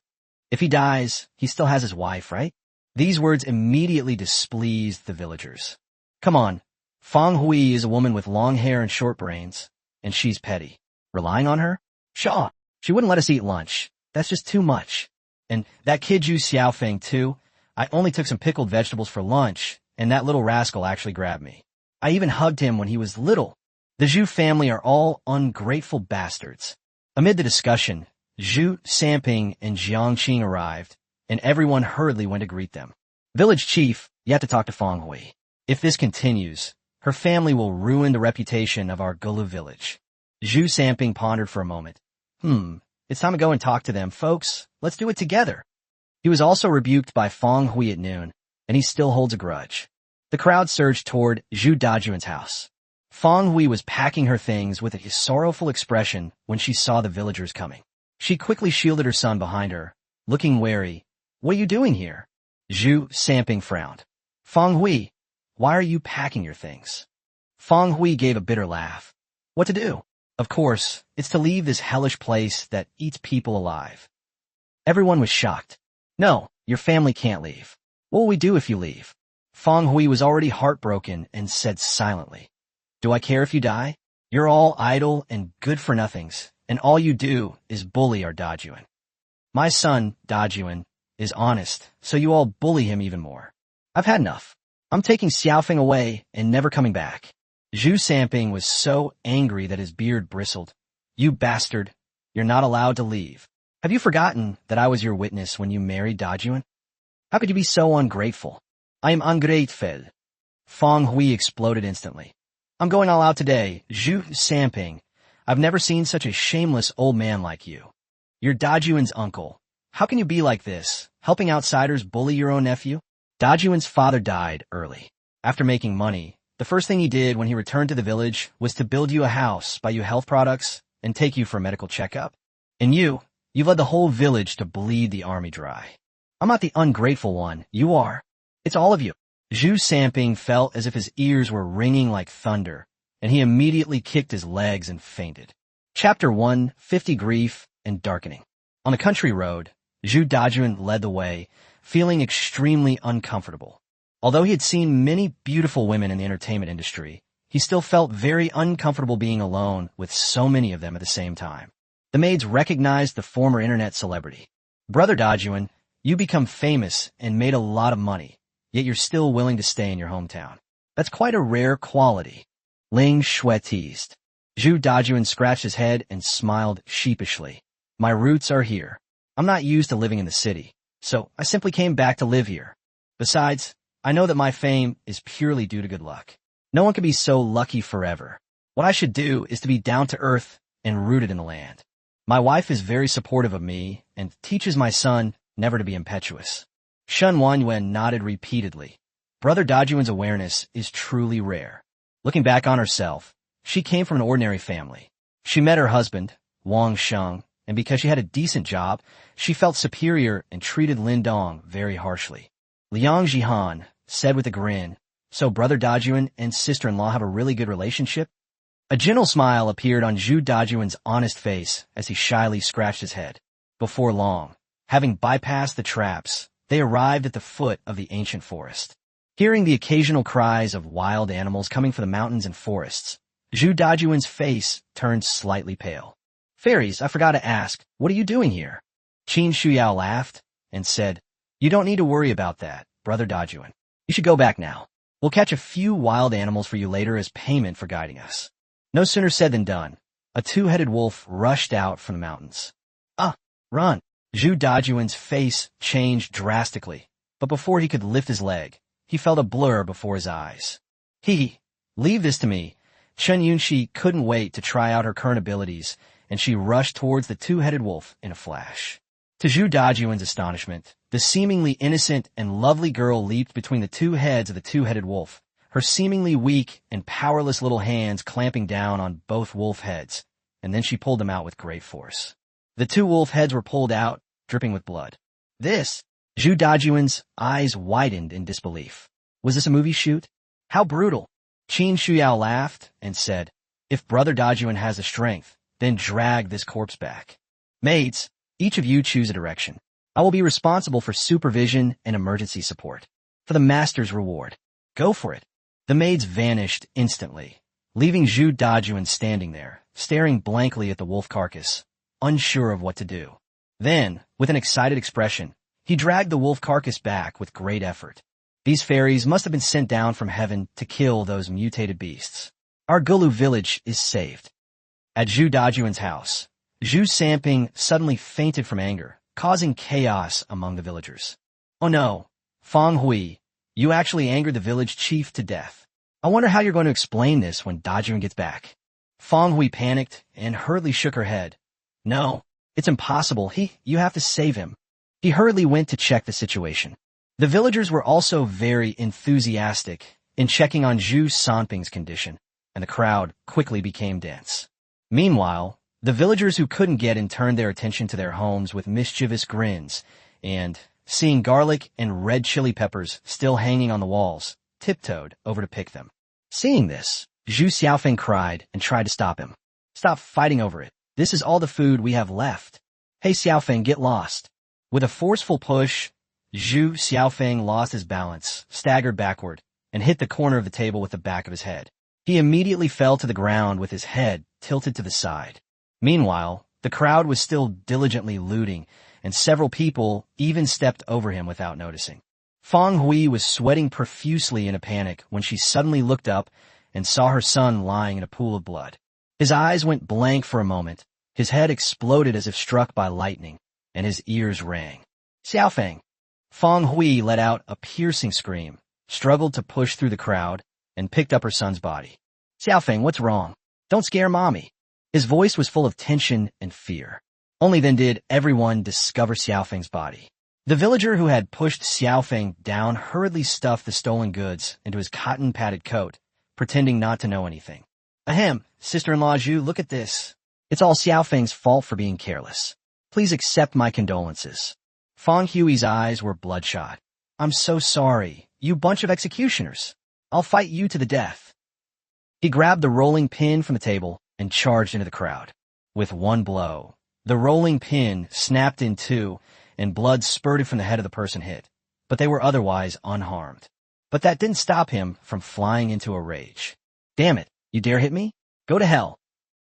If he dies, he still has his wife, right? These words immediately displeased the villagers. Come on, Fang Hui is a woman with long hair and short brains, and she's petty. Relying on her? Shaw, she wouldn't let us eat lunch. That's just too much. And that kid Zhu Xiaofeng too. I only took some pickled vegetables for lunch, and that little rascal actually grabbed me. I even hugged him when he was little. The Zhu family are all ungrateful bastards. Amid the discussion, Zhu Samping and Jiang Qing arrived, and everyone hurriedly went to greet them. Village chief, you have to talk to Fang Hui. If this continues, her family will ruin the reputation of our Gulu village. Zhu Samping pondered for a moment. It's time to go and talk to them, folks. Let's do it together. He was also rebuked by Fang Hui at noon, and he still holds a grudge. The crowd surged toward Zhu Dajun's house. Fang Hui was packing her things with a sorrowful expression when she saw the villagers coming. She quickly shielded her son behind her, looking wary. What are you doing here? Zhu Samping frowned. Fang Hui, why are you packing your things? Fang Hui gave a bitter laugh. What to do? Of course, it's to leave this hellish place that eats people alive. Everyone was shocked. No, your family can't leave. What will we do if you leave? Fang Hui was already heartbroken and said silently. Do I care if you die? You're all idle and good-for-nothings, and all you do is bully our Dajun. My son, Dajun, is honest, so you all bully him even more. I've had enough. I'm taking Xiaofeng away and never coming back. Zhu Samping was so angry that his beard bristled. You bastard, you're not allowed to leave. Have you forgotten that I was your witness when you married Dajun? How could you be so ungrateful? I am ungrateful. Fang Hui exploded instantly. I'm going all out today, Zhu Samping. I've never seen such a shameless old man like you. You're Dajun's uncle. How can you be like this, helping outsiders bully your own nephew? Dajun's father died early. After making money, the first thing he did when he returned to the village was to build you a house, buy you health products, and take you for a medical checkup. And you've led the whole village to bleed the army dry. I'm not the ungrateful one, you are. It's all of you. Zhu Samping felt as if his ears were ringing like thunder, and he immediately kicked his legs and fainted. Chapter 150 Grief and Darkening. On a country road, Zhu Dajun led the way, feeling extremely uncomfortable. Although he had seen many beautiful women in the entertainment industry, he still felt very uncomfortable being alone with so many of them at the same time. The maids recognized the former internet celebrity. Brother Dajun, you become famous and made a lot of money, yet you're still willing to stay in your hometown. That's quite a rare quality. Ling Shui teased. Zhu Dajun scratched his head and smiled sheepishly. My roots are here. I'm not used to living in the city, so I simply came back to live here. Besides, I know that my fame is purely due to good luck. No one can be so lucky forever. What I should do is to be down to earth and rooted in the land. My wife is very supportive of me and teaches my son never to be impetuous. Shen Wanyuan nodded repeatedly. Brother Dajun's awareness is truly rare. Looking back on herself, she came from an ordinary family. She met her husband, Wang Sheng, and because she had a decent job, she felt superior and treated Lin Dong very harshly. Liang Jihan said with a grin, so Brother Dajun and sister-in-law have a really good relationship? A gentle smile appeared on Zhu Dajun's honest face as he shyly scratched his head. Before long, having bypassed the traps, they arrived at the foot of the ancient forest. Hearing the occasional cries of wild animals coming from the mountains and forests, Zhu Dajun's face turned slightly pale. Fairies, I forgot to ask, what are you doing here? Qin Shuyao laughed and said, You don't need to worry about that, Brother Dajun. You should go back now. We'll catch a few wild animals for you later as payment for guiding us. No sooner said than done. A two-headed wolf rushed out from the mountains. Run! Zhu Dajun's face changed drastically, but before he could lift his leg, he felt a blur before his eyes. Leave this to me. Chen Yunxi couldn't wait to try out her current abilities, and she rushed towards the two-headed wolf in a flash. To Zhu Dajun's astonishment, the seemingly innocent and lovely girl leaped between the two heads of the two-headed wolf, her seemingly weak and powerless little hands clamping down on both wolf heads, and then she pulled them out with great force. The two wolf heads were pulled out, dripping with blood. This Zhu Dajuan's eyes widened in disbelief. Was this a movie shoot? How brutal. Qin Shuyao laughed and said, if Brother Dajuan has the strength, then drag this corpse back. Maids, each of you choose a direction. I will be responsible for supervision and emergency support. For the master's reward. Go for it. The maids vanished instantly, leaving Zhu Dajuan standing there, staring blankly at the wolf carcass, unsure of what to do. Then, with an excited expression, he dragged the wolf carcass back with great effort. These fairies must have been sent down from heaven to kill those mutated beasts. Our Gulu village is saved. At Zhu Dajuan's house, Zhu Samping suddenly fainted from anger, causing chaos among the villagers. Oh no, Feng Hui, you actually angered the village chief to death. I wonder how you're going to explain this when Dajuan gets back. Feng Hui panicked and hurriedly shook her head. No, it's impossible. You have to save him. He hurriedly went to check the situation. The villagers were also very enthusiastic in checking on Zhu Sanping's condition, and the crowd quickly became dense. Meanwhile, the villagers who couldn't get in turned their attention to their homes with mischievous grins, and, seeing garlic and red chili peppers still hanging on the walls, tiptoed over to pick them. Seeing this, Zhu Xiaofeng cried and tried to stop him. Stop fighting over it. This is all the food we have left. Hey Xiaofeng, get lost. With a forceful push, Zhu Xiaofeng lost his balance, staggered backward, and hit the corner of the table with the back of his head. He immediately fell to the ground with his head tilted to the side. Meanwhile, the crowd was still diligently looting, and several people even stepped over him without noticing. Feng Hui was sweating profusely in a panic when she suddenly looked up and saw her son lying in a pool of blood. His eyes went blank for a moment, his head exploded as if struck by lightning, and his ears rang. Xiaofeng! Feng Hui let out a piercing scream, struggled to push through the crowd, and picked up her son's body. Xiaofeng, what's wrong? Don't scare mommy. His voice was full of tension and fear. Only then did everyone discover Xiaofeng's body. The villager who had pushed Xiaofeng down hurriedly stuffed the stolen goods into his cotton-padded coat, pretending not to know anything. Ahem, sister-in-law Zhu, look at this. It's all Xiaofeng's fault for being careless. Please accept my condolences. Feng Hui's eyes were bloodshot. I'm so sorry, you bunch of executioners. I'll fight you to the death. He grabbed the rolling pin from the table and charged into the crowd. With one blow, the rolling pin snapped in two, and blood spurted from the head of the person hit, but they were otherwise unharmed. But that didn't stop him from flying into a rage. Damn it, you dare hit me? Go to hell.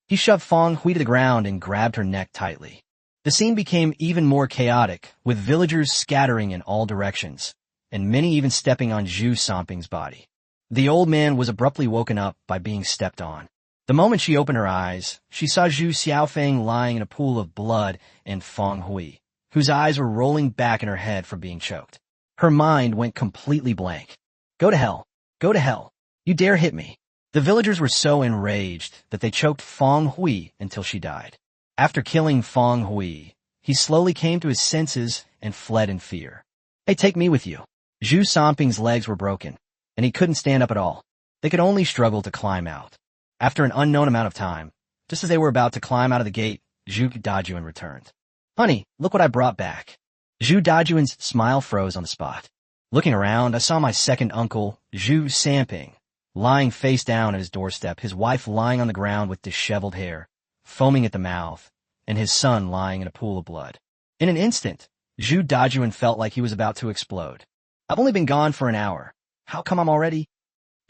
He shoved Feng Hui to the ground and grabbed her neck tightly. The scene became even more chaotic, with villagers scattering in all directions, and many even stepping on Zhu Samping's body. The old man was abruptly woken up by being stepped on. The moment she opened her eyes, she saw Zhu Xiaofeng lying in a pool of blood and Feng Hui, whose eyes were rolling back in her head from being choked. Her mind went completely blank. Go to hell. Go to hell. You dare hit me. The villagers were so enraged that they choked Feng Hui until she died. After killing Feng Hui, he slowly came to his senses and fled in fear. Hey, take me with you. Zhu Samping's legs were broken, and he couldn't stand up at all. They could only struggle to climb out. After an unknown amount of time, just as they were about to climb out of the gate, Zhu Dajuan returned. Honey, look what I brought back. Zhu Dajuan's smile froze on the spot. Looking around, I saw my second uncle, Zhu Samping, lying face down at his doorstep, his wife lying on the ground with disheveled hair, foaming at the mouth, and his son lying in a pool of blood. In an instant, Zhu Dajuan felt like he was about to explode. I've only been gone for an hour. How come I'm already?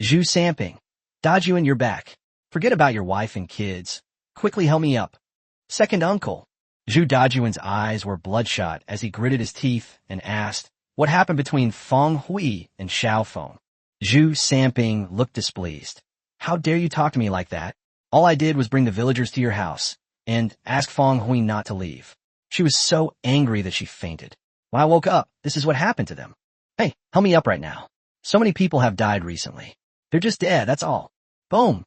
Zhu Samping. Dajuan, you're back. Forget about your wife and kids. Quickly help me up. Second uncle. Zhu Dajuan's eyes were bloodshot as he gritted his teeth and asked, what happened between Feng Hui and Xiaofeng? Zhu Samping looked displeased. How dare you talk to me like that? All I did was bring the villagers to your house and ask Feng Hui not to leave. She was so angry that she fainted. When I woke up, this is what happened to them. Hey, help me up right now. So many people have died recently. They're just dead, that's all. Boom.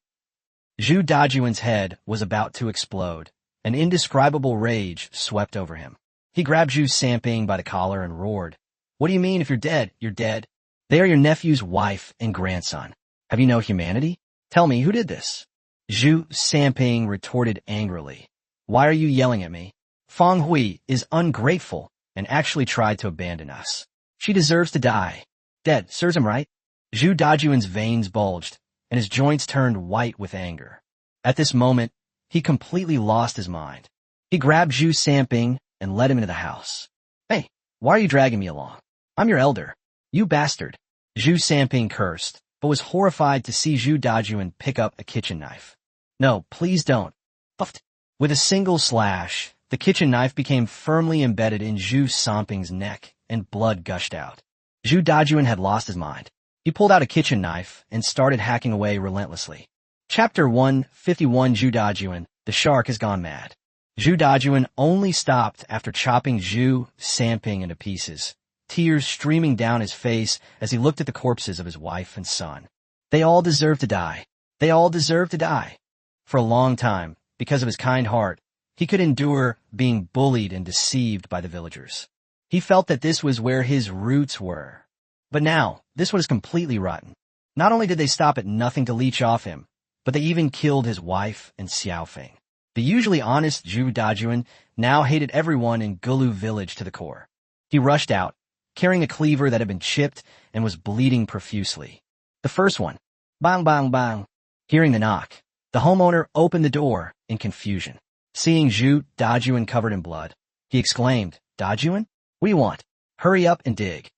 Zhu Dajuan's head was about to explode. An indescribable rage swept over him. He grabbed Zhu Samping by the collar and roared. What do you mean if you're dead, you're dead? They are your nephew's wife and grandson. Have you no humanity? Tell me, who did this? Zhu Samping retorted angrily. Why are you yelling at me? Feng Hui is ungrateful. and actually tried to abandon us. She deserves to die. Dead, serves him right? Zhu Dajuan's veins bulged, and his joints turned white with anger. At this moment, he completely lost his mind. He grabbed Zhu Samping and led him into the house. Hey, why are you dragging me along? I'm your elder. You bastard. Zhu Samping cursed, but was horrified to see Zhu Dajuan pick up a kitchen knife. No, please don't. Puffed. With a single slash, the kitchen knife became firmly embedded in Zhu Samping's neck, and blood gushed out. Zhu Dajuan had lost his mind. He pulled out a kitchen knife and started hacking away relentlessly. Chapter 151 Zhu Dajuan, the shark has gone mad. Zhu Dajuan only stopped after chopping Zhu Samping into pieces, tears streaming down his face as he looked at the corpses of his wife and son. They all deserve to die. They all deserve to die. For a long time, because of his kind heart, he could endure being bullied and deceived by the villagers. He felt that this was where his roots were. But now, this was completely rotten. Not only did they stop at nothing to leech off him, but they even killed his wife and Xiaofeng. The usually honest Zhu Dajuan now hated everyone in Gulu village to the core. He rushed out, carrying a cleaver that had been chipped and was bleeding profusely. The first one. Bang, bang, bang. Hearing the knock, the homeowner opened the door in confusion. Seeing Zhu Dajuan covered in blood, he exclaimed, Dajuan? What do you want? Hurry up and dig.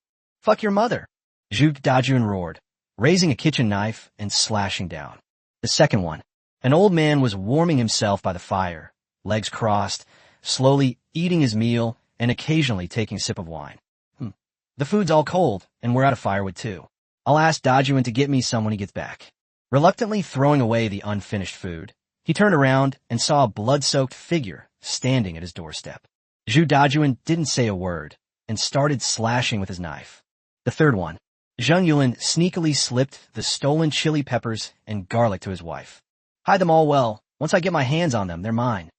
Fuck your mother. Zhu Dajuan roared, raising a kitchen knife and slashing down. The second one. An old man was warming himself by the fire, legs crossed, slowly eating his meal and occasionally taking a sip of wine. The food's all cold, and we're out of firewood too. I'll ask Dajuan to get me some when he gets back. Reluctantly throwing away the unfinished food, he turned around and saw a blood-soaked figure standing at his doorstep. Zhu Dajuan didn't say a word and started slashing with his knife. The third one. Zheng Yulin sneakily slipped the stolen chili peppers and garlic to his wife. Hide them all well. Once I get my hands on them, they're mine.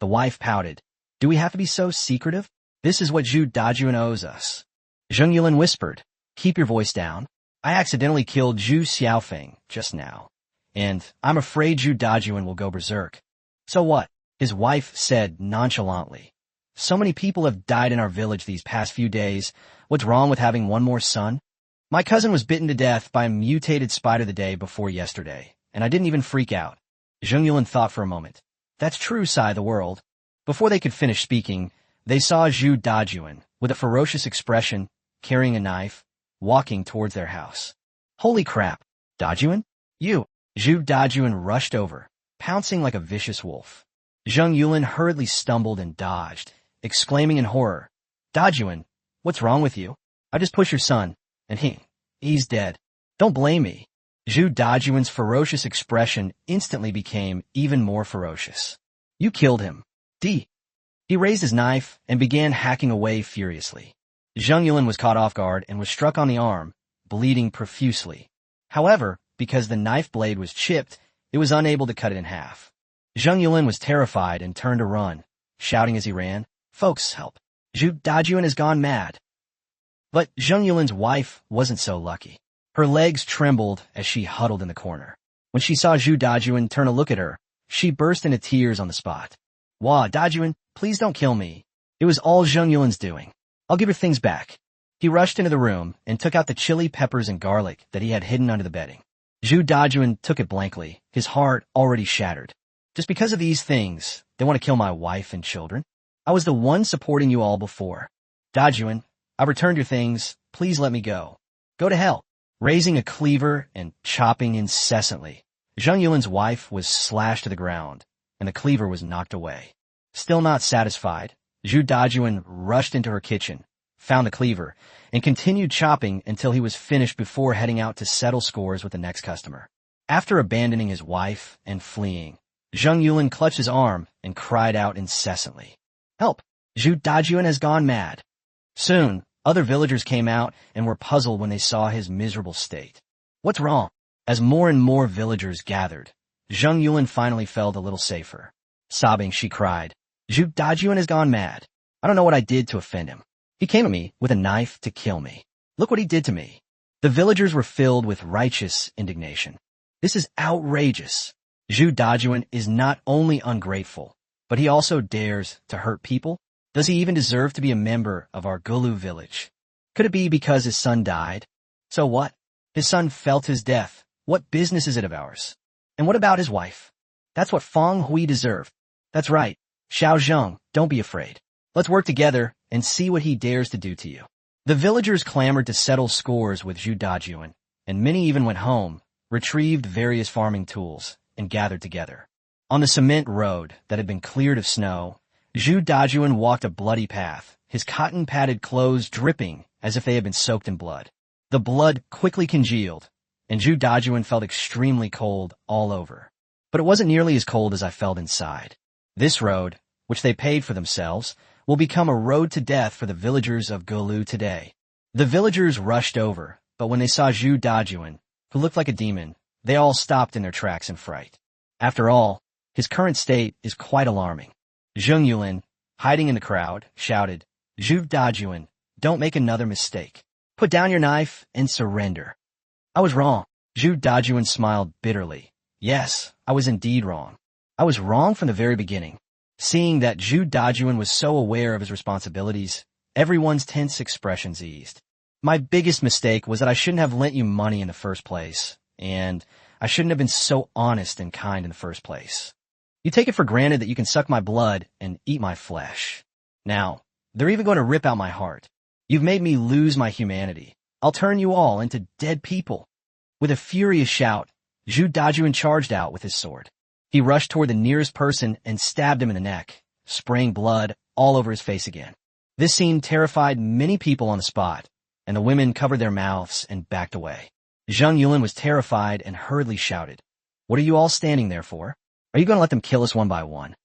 The wife pouted. Do we have to be so secretive? This is what Zhu Dajuan owes us. Zheng Yulin whispered, keep your voice down. I accidentally killed Zhu Xiaofeng just now, and I'm afraid Zhu Dajuan will go berserk. So what? His wife said nonchalantly. So many people have died in our village these past few days. What's wrong with having one more son? My cousin was bitten to death by a mutated spider the day before yesterday, and I didn't even freak out. Zheng Yulin thought for a moment. That's true, sigh the world. Before they could finish speaking, they saw Zhu Dajuan, with a ferocious expression, carrying a knife, walking towards their house. Holy crap, Dajuan? You! Zhu Dajuan rushed over, pouncing like a vicious wolf. Zheng Yulin hurriedly stumbled and dodged, exclaiming in horror, Dajuan, what's wrong with you? I just pushed your son, and he's dead. Don't blame me. Zhu Dajuan's ferocious expression instantly became even more ferocious. You killed him. He raised his knife and began hacking away furiously. Zheng Yulin was caught off guard and was struck on the arm, bleeding profusely. However, because the knife blade was chipped, it was unable to cut it in half. Zheng Yulin was terrified and turned to run, shouting as he ran, Folks, help. Zhu Dajuan has gone mad. But Zheng Yulin's wife wasn't so lucky. Her legs trembled as she huddled in the corner. When she saw Zhu Dajuan turn to look at her, she burst into tears on the spot. Wah, Dajuan, please don't kill me. It was all Zheng Yulin's doing. I'll give her things back. He rushed into the room and took out the chili peppers and garlic that he had hidden under the bedding. Zhu Dajuan took it blankly, his heart already shattered. Just because of these things, they want to kill my wife and children? I was the one supporting you all before. Dajuan, I've returned your things. Please let me go. Go to hell. Raising a cleaver and chopping incessantly, Zheng Yulin's wife was slashed to the ground, and the cleaver was knocked away. Still not satisfied, Zhu Dajuan rushed into her kitchen, found the cleaver, and continued chopping until he was finished before heading out to settle scores with the next customer. After abandoning his wife and fleeing, Zheng Yulin clutched his arm and cried out incessantly. Help! Zhu Dajuan has gone mad. Soon, other villagers came out and were puzzled when they saw his miserable state. What's wrong? As more and more villagers gathered, Zheng Yulin finally felt a little safer. Sobbing, she cried, Zhu Dajuan has gone mad. I don't know what I did to offend him. He came at me with a knife to kill me. Look what he did to me. The villagers were filled with righteous indignation. This is outrageous. Zhu Dajuan is not only ungrateful, but he also dares to hurt people. Does he even deserve to be a member of our Gulu village? Could it be because his son died? So what? His son felt his death. What business is it of ours? And what about his wife? That's what Feng Hui deserved. That's right. Xiao Zheng, don't be afraid. Let's work together and see what he dares to do to you. The villagers clamored to settle scores with Zhu Dajuan, and many even went home, retrieved various farming tools, and gathered together. On the cement road that had been cleared of snow, Zhu Dajuan walked a bloody path, his cotton-padded clothes dripping as if they had been soaked in blood. The blood quickly congealed, and Zhu Dajuan felt extremely cold all over. But it wasn't nearly as cold as I felt inside. This road, which they paid for themselves, will become a road to death for the villagers of Gulu today. The villagers rushed over, but when they saw Zhu Dajuan, who looked like a demon, they all stopped in their tracks in fright. After all, his current state is quite alarming. Zheng Yulin, hiding in the crowd, shouted, "Zhu Dajuan, don't make another mistake. Put down your knife and surrender." I was wrong. Zhu Dajuan smiled bitterly. Yes, I was indeed wrong. I was wrong from the very beginning. Seeing that Zhu Dajuan was so aware of his responsibilities, everyone's tense expressions eased. My biggest mistake was that I shouldn't have lent you money in the first place, and I shouldn't have been so honest and kind in the first place. You take it for granted that you can suck my blood and eat my flesh. Now, they're even going to rip out my heart. You've made me lose my humanity. I'll turn you all into dead people. With a furious shout, Zhu Dajuan charged out with his sword. He rushed toward the nearest person and stabbed him in the neck, spraying blood all over his face again. This scene terrified many people on the spot, and the women covered their mouths and backed away. Zheng Yulin was terrified and hurriedly shouted, "What are you all standing there for? Are you going to let them kill us one by one?"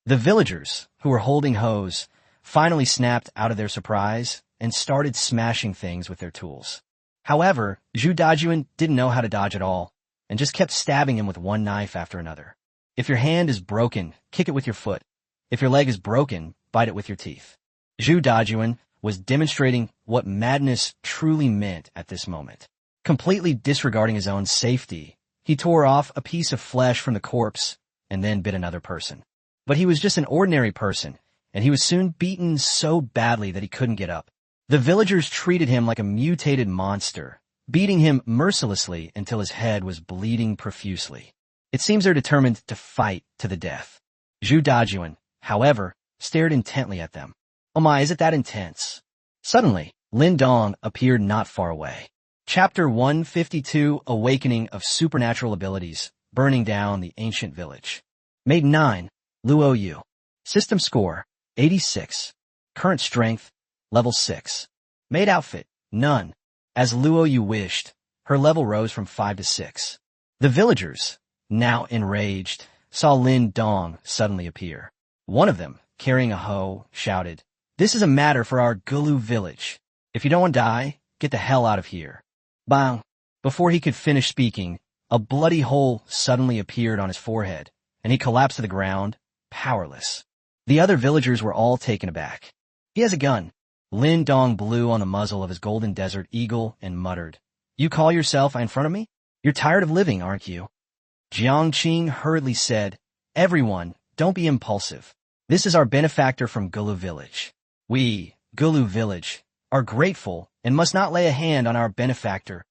The villagers, who were holding hoes, finally snapped out of their surprise and started smashing things with their tools. However, Zhu Dajuan didn't know how to dodge at all, and just kept stabbing him with one knife after another. If your hand is broken, kick it with your foot. If your leg is broken, bite it with your teeth. Zhu Dajuan was demonstrating what madness truly meant at this moment. Completely disregarding his own safety, he tore off a piece of flesh from the corpse and then bit another person. But he was just an ordinary person, and he was soon beaten so badly that he couldn't get up. The villagers treated him like a mutated monster, beating him mercilessly until his head was bleeding profusely. It seems they're determined to fight to the death. Zhu Dajuan, however, stared intently at them. Oh my, is it that intense? Suddenly, Lin Dong appeared not far away. Chapter 152, Awakening of Supernatural Abilities, Burning Down the Ancient Village. Made 9, Luo Yu. System score, 86. Current strength, level 6. Made outfit, none. As Luo Yu wished, her level rose from 5 to 6. The villagers, now enraged, saw Lin Dong suddenly appear. One of them, carrying a hoe, shouted, "This is a matter for our Gulu village. If you don't want to die, get the hell out of here." Bang! Before he could finish speaking, a bloody hole suddenly appeared on his forehead, and he collapsed to the ground, powerless. The other villagers were all taken aback. "He has a gun." Lin Dong blew on the muzzle of his golden desert eagle and muttered, "You call yourself in front of me? You're tired of living, aren't you?" Jiang Qing hurriedly said, "Everyone, don't be impulsive. This is our benefactor from Gulu village. We, Gulu village, are grateful and must not lay a hand on our benefactor."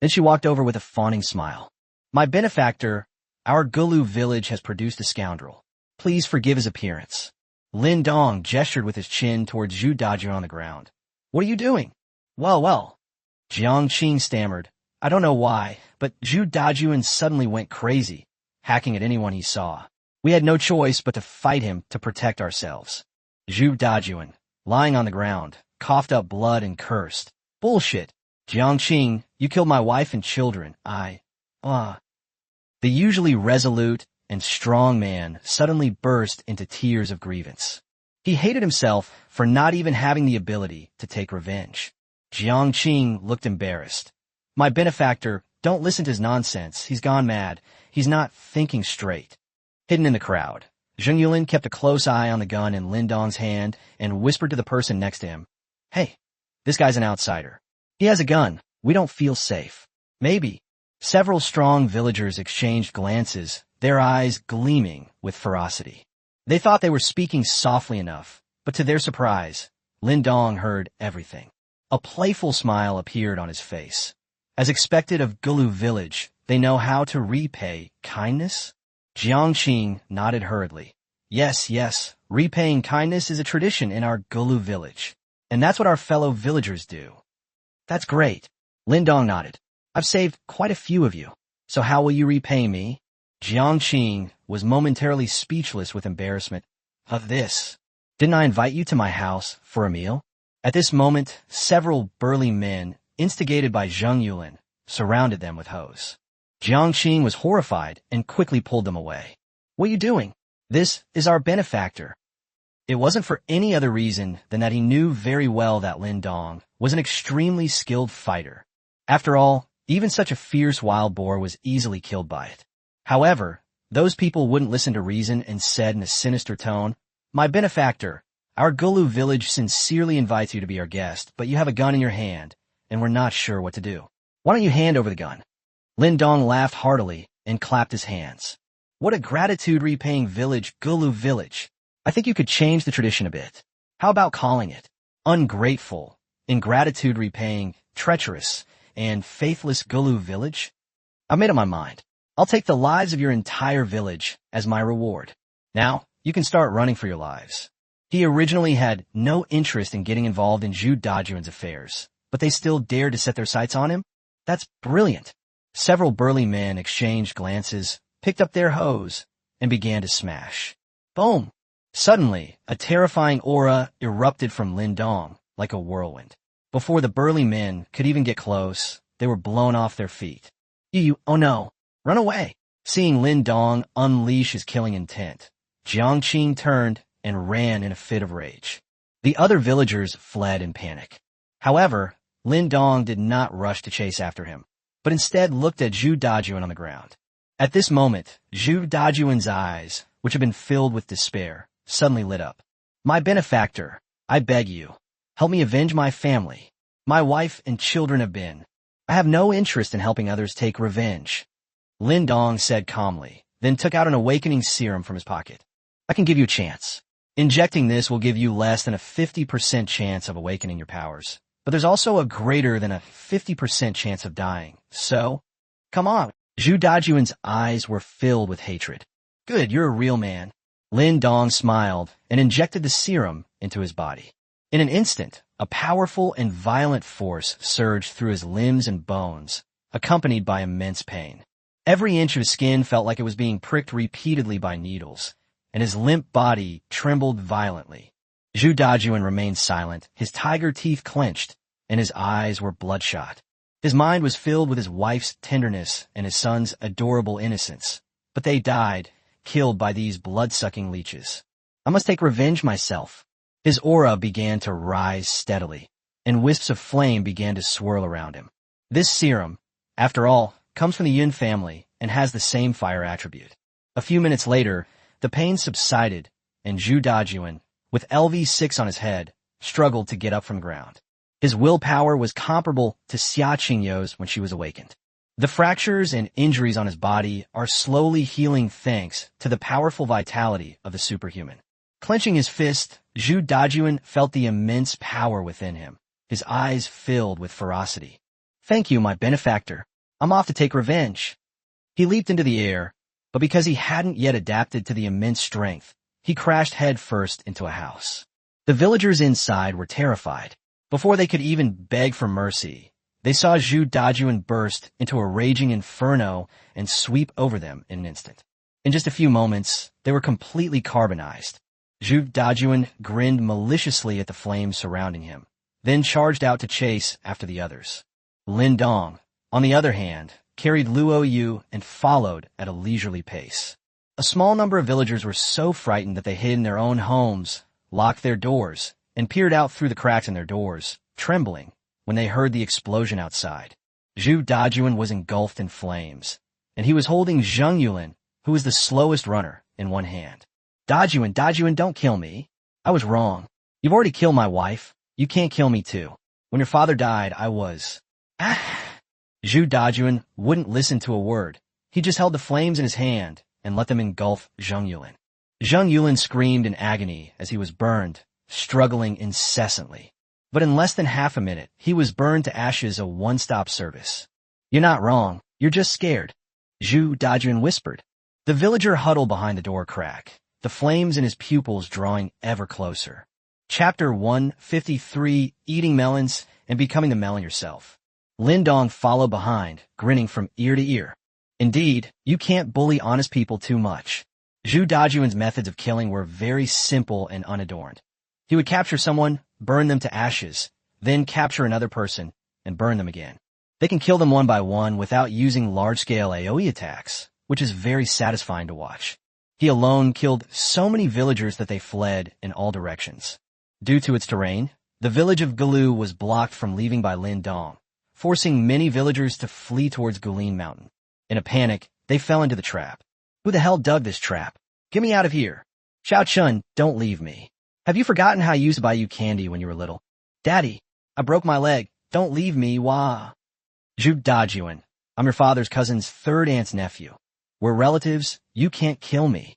Then she walked over with a fawning smile. "My benefactor, our Gulu village has produced a scoundrel. Please forgive his appearance." Lin Dong gestured with his chin towards Zhu Dajuan on the ground. "What are you doing?" Well. Jiang Qing stammered, "I don't know why, but Zhu Dajuan suddenly went crazy, hacking at anyone he saw. We had no choice but to fight him to protect ourselves." Zhu Dajuan, lying on the ground, coughed up blood and cursed. "Bullshit. Jiang Qing, you killed my wife and children. The usually resolute and strong man suddenly burst into tears of grievance. He hated himself for not even having the ability to take revenge. Jiang Qing looked embarrassed. "My benefactor, don't listen to his nonsense. He's gone mad. He's not thinking straight." Hidden in the crowd, Zheng Yulin kept a close eye on the gun in Lin Dong's hand and whispered to the person next to him, "Hey, this guy's an outsider. He has a gun. We don't feel safe." "Maybe." Several strong villagers exchanged glances, their eyes gleaming with ferocity. They thought they were speaking softly enough, But to their surprise, Lin Dong heard everything. A playful smile appeared on his face. As expected of Gulu village, they know how to repay kindness? Jiangqing nodded hurriedly. Yes, yes, repaying kindness is a tradition in our Gulu village. And that's what our fellow villagers do. That's great. Lin Dong nodded. I've saved quite a few of you. So how will you repay me? Jiangqing was momentarily speechless with embarrassment. Of this. Didn't I invite you to my house for a meal? At this moment, several burly men, instigated by Zheng Yulin, surrounded them with hoes. Jiangqing was horrified and quickly pulled them away. What are you doing? This is our benefactor. It wasn't for any other reason than that he knew very well that Lin Dong was an extremely skilled fighter. After all, even such a fierce wild boar was easily killed by it. However, those people wouldn't listen to reason and said in a sinister tone, My benefactor, our Gulu village sincerely invites you to be our guest, but you have a gun in your hand, and we're not sure what to do. Why don't you hand over the gun? Lin Dong laughed heartily and clapped his hands. What a gratitude-repaying village, Gulu village. I think you could change the tradition a bit. How about calling it ungrateful, ingratitude-repaying, treacherous, and faithless Gulu village? I've made up my mind. I'll take the lives of your entire village as my reward. Now, you can start running for your lives. He originally had no interest in getting involved in Zhu Dajuan's affairs, but they still dared to set their sights on him? That's brilliant. Several burly men exchanged glances, picked up their hoes, and began to smash. Boom! Suddenly, a terrifying aura erupted from Lin Dong, like a whirlwind. Before the burly men could even get close, they were blown off their feet. Oh no! Run away! Seeing Lin Dong unleash his killing intent, Jiangqing turned and ran in a fit of rage. The other villagers fled in panic. However, Lin Dong did not rush to chase after him, but instead looked at Zhu Dajuan on the ground. At this moment, Zhu Dajuan's eyes, which had been filled with despair, suddenly lit up. My benefactor, I beg you, help me avenge my family. My wife and children have been. I have no interest in helping others take revenge. Lin Dong said calmly, then took out an awakening serum from his pocket. I can give you a chance. Injecting this will give you less than a 50% chance of awakening your powers, but there's also a greater than a 50% chance of dying. So, come on. Zhu Dajuan's eyes were filled with hatred. Good, you're a real man. Lin Dong smiled and injected the serum into his body. In an instant, a powerful and violent force surged through his limbs and bones, accompanied by immense pain. Every inch of his skin felt like it was being pricked repeatedly by needles, and his limp body trembled violently. Zhu Dajuan remained silent, his tiger teeth clenched, and his eyes were bloodshot. His mind was filled with his wife's tenderness and his son's adorable innocence, but they died, killed by these blood-sucking leeches. I must take revenge myself. His aura began to rise steadily, and wisps of flame began to swirl around him. This serum, after all, comes from the Yun family and has the same fire attribute. A few minutes later, the pain subsided, and Zhu Dajuan, with LV6 on his head, struggled to get up from the ground. His willpower was comparable to Xia Qingyo's when she was awakened. The fractures and injuries on his body are slowly healing thanks to the powerful vitality of the superhuman. Clenching his fist, Zhu Dajuan felt the immense power within him, his eyes filled with ferocity. Thank you, my benefactor. I'm off to take revenge. He leaped into the air, but because he hadn't yet adapted to the immense strength, he crashed headfirst into a house. The villagers inside were terrified. Before they could even beg for mercy, they saw Zhu Dajuan burst into a raging inferno and sweep over them in an instant. In just a few moments, they were completely carbonized. Zhu Dajuan grinned maliciously at the flames surrounding him, then charged out to chase after the others. Lin Dong, on the other hand, carried Luo Yu and followed at a leisurely pace. A small number of villagers were so frightened that they hid in their own homes, locked their doors, and peered out through the cracks in their doors, trembling, when they heard the explosion outside. Zhu Dajuan was engulfed in flames, and he was holding Zheng Yulin, who was the slowest runner, in one hand. Dajuan, don't kill me. I was wrong. You've already killed my wife. You can't kill me too. When your father died, I was... Zhu Dajuan wouldn't listen to a word. He just held the flames in his hand and let them engulf Zheng Yulin. Zheng Yulin screamed in agony as he was burned, struggling incessantly. But in less than half a minute, he was burned to ashes, a one-stop service. "You're not wrong, you're just scared," Zhu Dajun whispered. The villager huddled behind the door crack, the flames in his pupils drawing ever closer. Chapter 153, Eating Melons and Becoming the Melon Yourself. Lin Dong followed behind, grinning from ear to ear. Indeed, you can't bully honest people too much. Zhu Dajuan's methods of killing were very simple and unadorned. He would capture someone, burn them to ashes, then capture another person, and burn them again. They can kill them one by one without using large-scale AoE attacks, which is very satisfying to watch. He alone killed so many villagers that they fled in all directions. Due to its terrain, the village of Galu was blocked from leaving by Lin Dong, forcing many villagers to flee towards Gulin Mountain. In a panic, they fell into the trap. "Who the hell dug this trap? Get me out of here. Xiao Chun, don't leave me. Have you forgotten how I used to buy you candy when you were little? Daddy, I broke my leg. Don't leave me, wah." "Zhu Dajuan, I'm your father's cousin's third aunt's nephew. We're relatives, you can't kill me."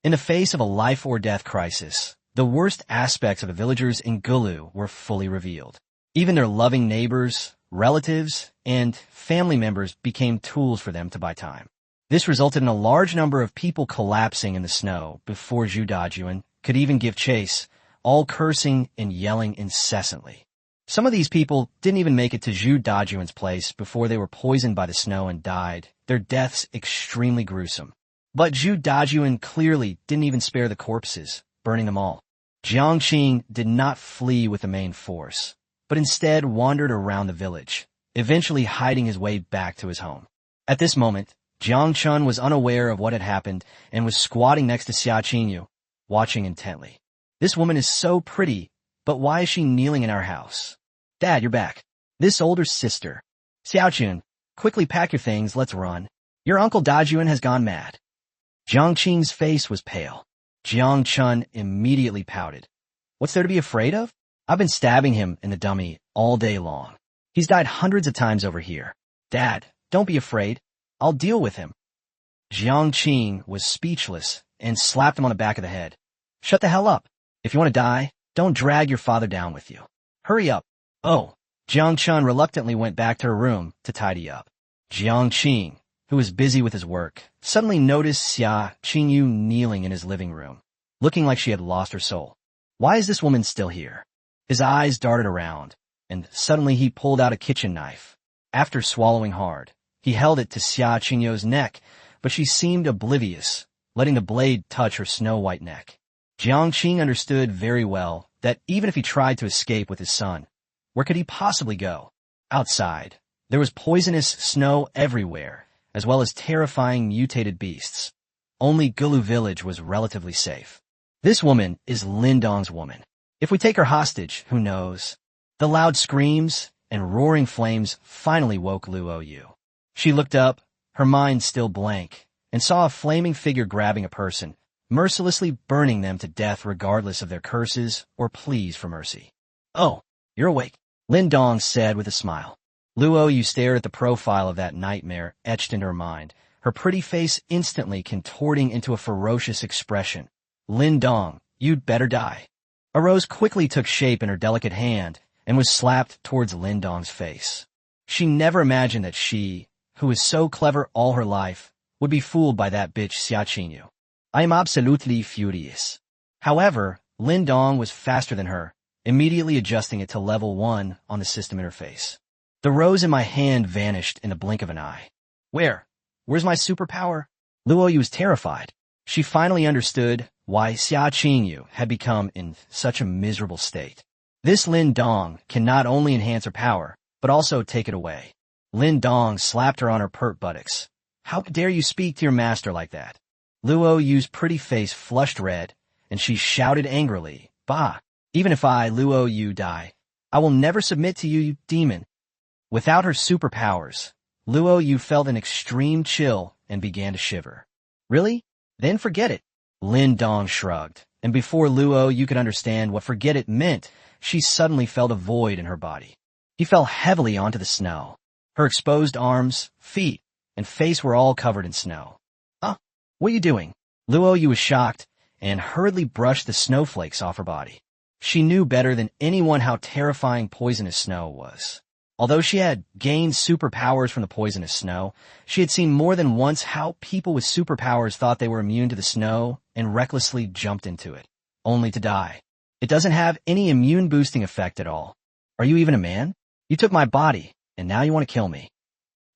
In the face of a life-or-death crisis, the worst aspects of the villagers in Gulu were fully revealed. Even their loving neighbors, relatives, and family members became tools for them to buy time. This resulted in a large number of people collapsing in the snow before Zhu Dajuan could even give chase, all cursing and yelling incessantly. Some of these people didn't even make it to Zhu Dajuan's place before they were poisoned by the snow and died, their deaths extremely gruesome. But Zhu Dajuan clearly didn't even spare the corpses, burning them all. Jiangqing did not flee with the main force, but instead wandered around the village, eventually hiding his way back to his home. At this moment, Jiang Chun was unaware of what had happened and was squatting next to Xia Qingyu, watching intently. "This woman is so pretty, but why is she kneeling in our house?" "Dad, you're back." "This older sister." "Xiao Chun, quickly pack your things, let's run. Your uncle Dajuan has gone mad." Jiang Qing's face was pale. Jiang Chun immediately pouted. "What's there to be afraid of? I've been stabbing him in the dummy all day long. He's died hundreds of times over here. Dad, don't be afraid. I'll deal with him." Jiang Qing was speechless and slapped him on the back of the head. "Shut the hell up. If you want to die, don't drag your father down with you. Hurry up." "Oh." Jiang Chun reluctantly went back to her room to tidy up. Jiang Qing, who was busy with his work, suddenly noticed Xia Qingyu kneeling in his living room, looking like she had lost her soul. Why is this woman still here? His eyes darted around, and suddenly he pulled out a kitchen knife. After swallowing hard, he held it to Xia Qingyu's neck, but she seemed oblivious, letting the blade touch her snow-white neck. Jiang Qing understood very well that even if he tried to escape with his son, where could he possibly go? Outside, there was poisonous snow everywhere, as well as terrifying mutated beasts. Only Gulu village was relatively safe. This woman is Lin Dong's woman. If we take her hostage, who knows? The loud screams and roaring flames finally woke Luo Yu. She looked up, her mind still blank, and saw a flaming figure grabbing a person, mercilessly burning them to death regardless of their curses or pleas for mercy. "Oh, you're awake," Lin Dong said with a smile. Luo Yu stared at the profile of that nightmare etched into her mind, her pretty face instantly contorting into a ferocious expression. "Lin Dong, you'd better die." A rose quickly took shape in her delicate hand and was slapped towards Lin Dong's face. She never imagined that she, who was so clever all her life, would be fooled by that bitch Xia Qingyu. "I am absolutely furious." However, Lin Dong was faster than her, immediately adjusting it to level 1 on the system interface. The rose in my hand vanished in the blink of an eye. Where's my superpower? Luo Yu was terrified. She finally understood why Xia Qingyu had become in such a miserable state. This Lin Dong can not only enhance her power, but also take it away. Lin Dong slapped her on her pert buttocks. "How dare you speak to your master like that?" Luo Yu's pretty face flushed red, and she shouted angrily, "Bah! Even if I, Luo Yu, die, I will never submit to you, you demon." Without her superpowers, Luo Yu felt an extreme chill and began to shiver. "Really? Then forget it." Lin Dong shrugged, and before Luo Yu could understand what forget it meant, she suddenly felt a void in her body. He fell heavily onto the snow. Her exposed arms, feet, and face were all covered in snow. What are you doing?" Luo Yu was shocked and hurriedly brushed the snowflakes off her body. She knew better than anyone how terrifying poisonous snow was. Although she had gained superpowers from the poisonous snow, she had seen more than once how people with superpowers thought they were immune to the snow and recklessly jumped into it, only to die. It doesn't have any immune-boosting effect at all. Are you even a man? You took my body, and now you want to kill me.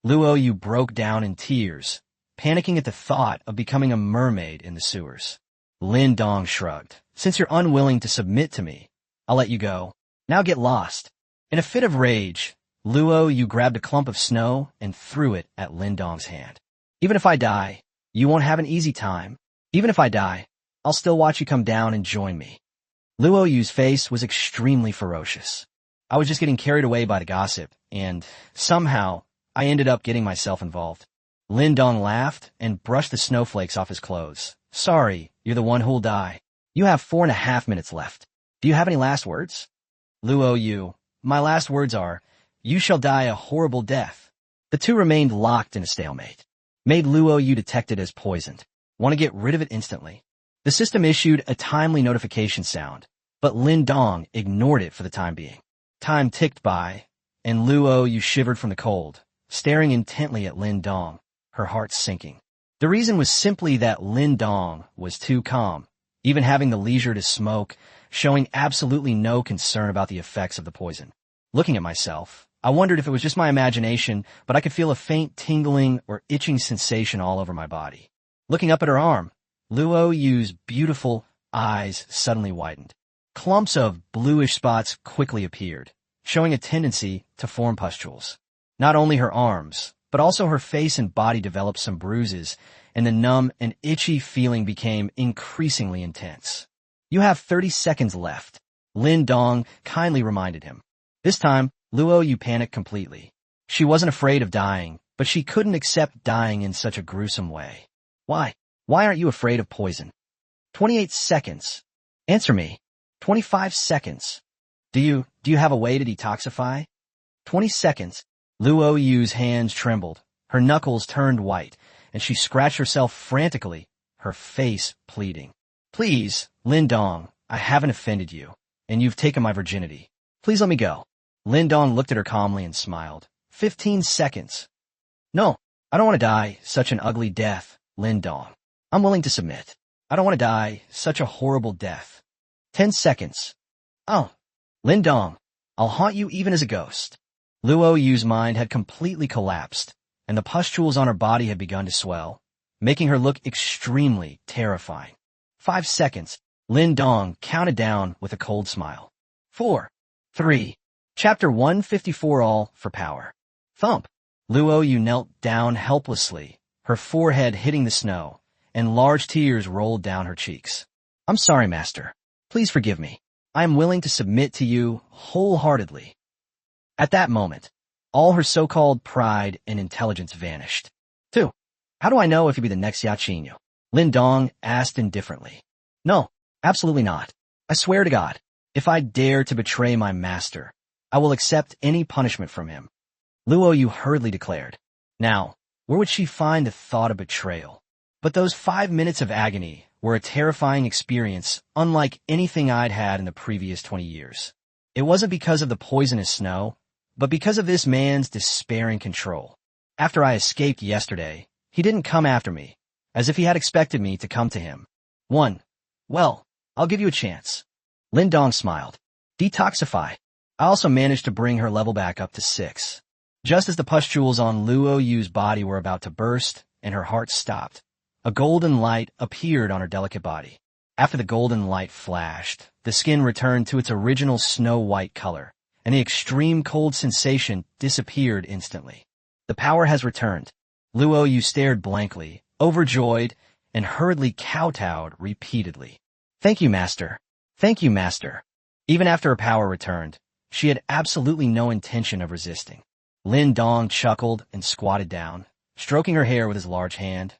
Luo Yu broke down in tears, panicking at the thought of becoming a mermaid in the sewers. Lin Dong shrugged. Since you're unwilling to submit to me, I'll let you go. Now get lost. In a fit of rage, Luo Yu grabbed a clump of snow and threw it at Lin Dong's hand. Even if I die, you won't have an easy time. Even if I die, I'll still watch you come down and join me. Luo Yu's face was extremely ferocious. I was just getting carried away by the gossip, and somehow I ended up getting myself involved. Lin Dong laughed and brushed the snowflakes off his clothes. Sorry, you're the one who'll die. You have 4.5 minutes left. Do you have any last words? Luo Yu, my last words are, you shall die a horrible death. The two remained locked in a stalemate. Made Luo Yu detected as poisoned. Want to get rid of it instantly. The system issued a timely notification sound, but Lin Dong ignored it for the time being. Time ticked by, and Luo Yu shivered from the cold, staring intently at Lin Dong, her heart sinking. The reason was simply that Lin Dong was too calm, even having the leisure to smoke, showing absolutely no concern about the effects of the poison. Looking at myself, I wondered if it was just my imagination, but I could feel a faint tingling or itching sensation all over my body. Looking up at her arm, Luo Yu's beautiful eyes suddenly widened. Clumps of bluish spots quickly appeared, showing a tendency to form pustules. Not only her arms, but also her face and body developed some bruises, and the numb and itchy feeling became increasingly intense. You have 30 seconds left, Lin Dong kindly reminded him. This time, Luo Yu panicked completely. She wasn't afraid of dying, but she couldn't accept dying in such a gruesome way. Why? Why aren't you afraid of poison? 28 seconds. Answer me. 25 seconds. Do you have a way to detoxify? 20 seconds. Luo Yu's hands trembled. Her knuckles turned white, and she scratched herself frantically, her face pleading. Please, Lin Dong, I haven't offended you, and you've taken my virginity. Please let me go. Lin Dong looked at her calmly and smiled. 15 seconds. No, I don't want to die such an ugly death, Lin Dong. I'm willing to submit. I don't want to die such a horrible death. 10 seconds. Oh, Lin Dong, I'll haunt you even as a ghost. Luo Yu's mind had completely collapsed, and the pustules on her body had begun to swell, making her look extremely terrifying. 5 seconds. Lin Dong counted down with a cold smile. 4, 3. Chapter 154 All for Power. Thump. Luo Yu knelt down helplessly, her forehead hitting the snow, and large tears rolled down her cheeks. I'm sorry, Master. Please forgive me. I am willing to submit to you wholeheartedly. At that moment, all her so-called pride and intelligence vanished. 2. How do I know if you'll be the next Yaqinyu? Lin Dong asked indifferently. No, absolutely not. I swear to God, if I dare to betray my master, I will accept any punishment from him. Luo Yu hurriedly declared. Now, where would she find the thought of betrayal? But those 5 minutes of agony were a terrifying experience unlike anything I'd had in the previous 20 years. It wasn't because of the poisonous snow, but because of this man's despairing control. After I escaped yesterday, he didn't come after me, as if he had expected me to come to him. 1. Well, I'll give you a chance. Lin Dong smiled. Detoxify. I also managed to bring her level back up to 6. Just as the pustules on Luo Yu's body were about to burst and her heart stopped, a golden light appeared on her delicate body. After the golden light flashed, the skin returned to its original snow-white color, and the extreme cold sensation disappeared instantly. The power has returned. Luo Yu stared blankly, overjoyed, and hurriedly kowtowed repeatedly. Thank you, Master. Thank you, Master. Even after her power returned, she had absolutely no intention of resisting. Lin Dong chuckled and squatted down, stroking her hair with his large hand.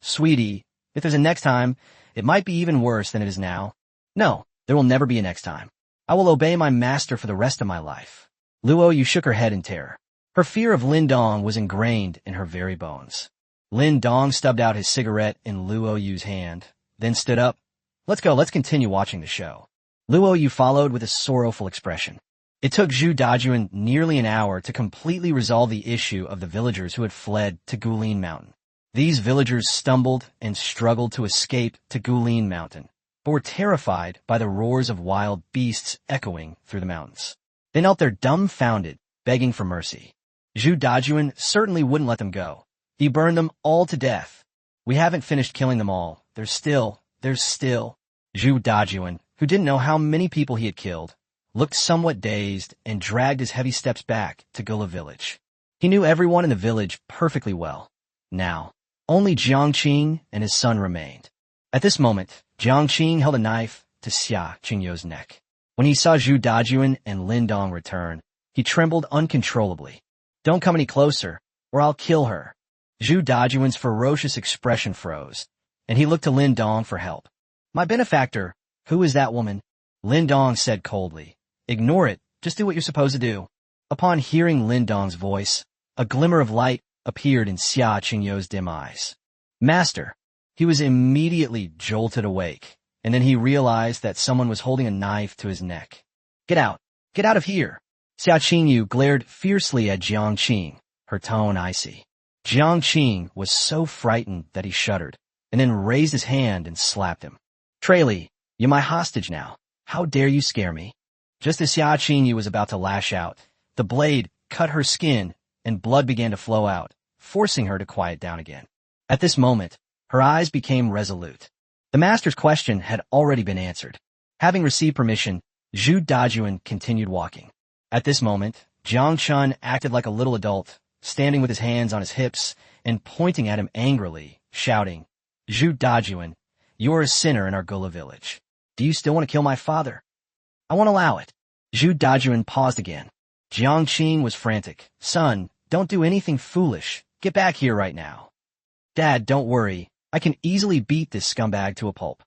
Sweetie, if there's a next time, it might be even worse than it is now. No, there will never be a next time. I will obey my master for the rest of my life. Luo Yu shook her head in terror. Her fear of Lin Dong was ingrained in her very bones. Lin Dong stubbed out his cigarette in Luo Yu's hand, then stood up. Let's go, let's continue watching the show. Luo Yu followed with a sorrowful expression. It took Zhu Dajuan nearly an hour to completely resolve the issue of the villagers who had fled to Gulin Mountain. These villagers stumbled and struggled to escape to Gulin Mountain, but were terrified by the roars of wild beasts echoing through the mountains. They knelt there dumbfounded, begging for mercy. Zhu Dajuan certainly wouldn't let them go. He burned them all to death. We haven't finished killing them all. There's still. Zhu Dajuan, who didn't know how many people he had killed, looked somewhat dazed and dragged his heavy steps back to Gula village. He knew everyone in the village perfectly well. Now, only Jiangqing and his son remained. At this moment, Jiangqing held a knife to Xia Qingyu's neck. When he saw Zhu Dajuan and Lin Dong return, he trembled uncontrollably. "Don't come any closer, or I'll kill her." Zhu Dajuan's ferocious expression froze, and he looked to Lin Dong for help. "My benefactor, who is that woman?" Lin Dong said coldly. "Ignore it, just do what you're supposed to do." Upon hearing Lin Dong's voice, a glimmer of light appeared in Xia Qingyu's dim eyes. "Master." He was immediately jolted awake, and then he realized that someone was holding a knife to his neck. Get out of here." Xia Qingyu glared fiercely at Jiangqing, her tone icy. Jiangqing was so frightened that he shuddered, and then raised his hand and slapped him. "Trailee, you're my hostage now. How dare you scare me?" Just as Xia Qingyu was about to lash out, the blade cut her skin and blood began to flow out, forcing her to quiet down again. At this moment, her eyes became resolute. The master's question had already been answered. Having received permission, Zhu Dajuan continued walking. At this moment, Jiang Chun acted like a little adult, standing with his hands on his hips and pointing at him angrily, shouting, "Zhu Dajuan, you're a sinner in our Gula village. Do you still want to kill my father?" "I won't allow it." Zhu Dajuan paused again. Jiangqing was frantic. "Son, don't do anything foolish. Get back here right now." "Dad, don't worry. I can easily beat this scumbag to a pulp."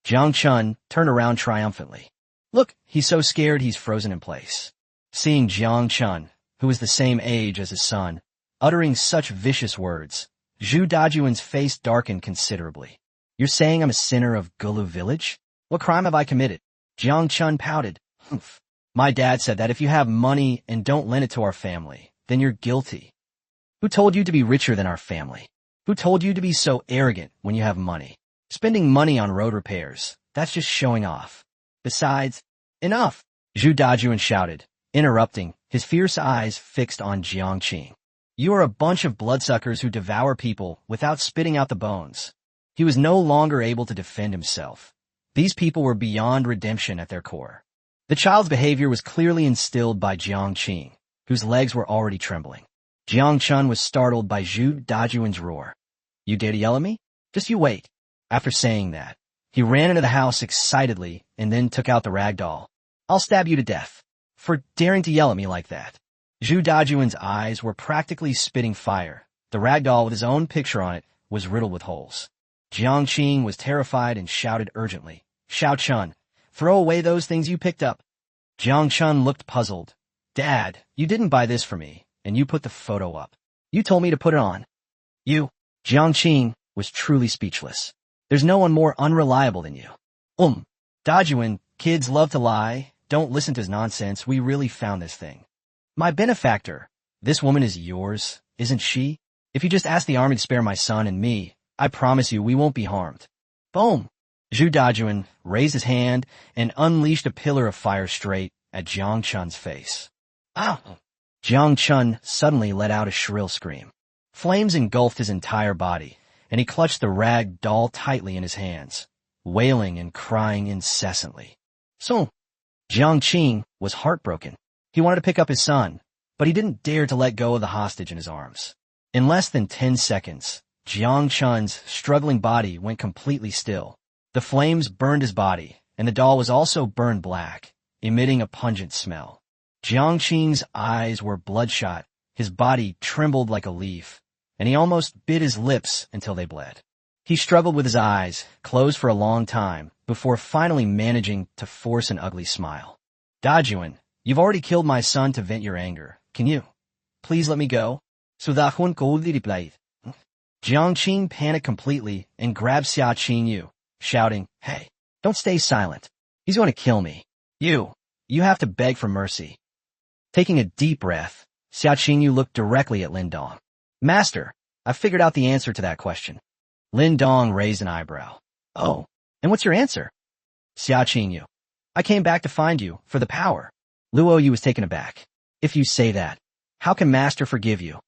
Jiang Chun turned around triumphantly. "Look, he's so scared he's frozen in place." Seeing Jiang Chun, who was the same age as his son, uttering such vicious words, Zhu Dajuan's face darkened considerably. "You're saying I'm a sinner of Gulu village? What crime have I committed?" Jiang Chun pouted. "Humph. My dad said that if you have money and don't lend it to our family, then you're guilty." "Who told you to be richer than our family? Who told you to be so arrogant when you have money? Spending money on road repairs, that's just showing off. Besides..." "Enough!" Zhu Dajuan shouted, interrupting, his fierce eyes fixed on Jiangqing. "You are a bunch of bloodsuckers who devour people without spitting out the bones." He was no longer able to defend himself. These people were beyond redemption at their core. The child's behavior was clearly instilled by Jiangqing, whose legs were already trembling. Jiang Chun was startled by Zhu Dajuan's roar. "You dare to yell at me? Just you wait." After saying that, he ran into the house excitedly and then took out the rag doll. "I'll stab you to death for daring to yell at me like that." Zhu Dajuan's eyes were practically spitting fire. The rag doll with his own picture on it was riddled with holes. Jiangqing was terrified and shouted urgently, "Xiao Chun, throw away those things you picked up." Jiang Chun looked puzzled. "Dad, you didn't buy this for me, and you put the photo up. You told me to put it on." "You..." Jiangqing was truly speechless. "There's no one more unreliable than you." Dajuan, kids love to lie. Don't listen to his nonsense. We really found this thing." "My benefactor, this woman is yours, isn't she? If you just ask the army to spare my son and me, I promise you we won't be harmed." Boom! Zhu Dajuan raised his hand and unleashed a pillar of fire straight at Jiang Chun's face. "Ow!" Jiang Chun suddenly let out a shrill scream. Flames engulfed his entire body, and he clutched the rag doll tightly in his hands, wailing and crying incessantly. So, Jiangqing was heartbroken. He wanted to pick up his son, but he didn't dare to let go of the hostage in his arms. In less than 10 seconds, Jiang Chun's struggling body went completely still. The flames burned his body, and the doll was also burned black, emitting a pungent smell. Jiangqing's eyes were bloodshot, his body trembled like a leaf, and he almost bit his lips until they bled. He struggled with his eyes, closed for a long time, before finally managing to force an ugly smile. "Dajuan, you've already killed my son to vent your anger. Can you please let me go?" Jiangqing panicked completely and grabbed Xia Qingyu, shouting, "Hey, don't stay silent. He's going to kill me. You have to beg for mercy. Taking a deep breath, Xia Qingyu looked directly at Lin Dong. Master, I figured out the answer to that question. Lin Dong raised an eyebrow. Oh, and what's your answer? Xia Qingyu. I came back to find you, for the power. Luo Yu was taken aback. If you say that, how can Master forgive you?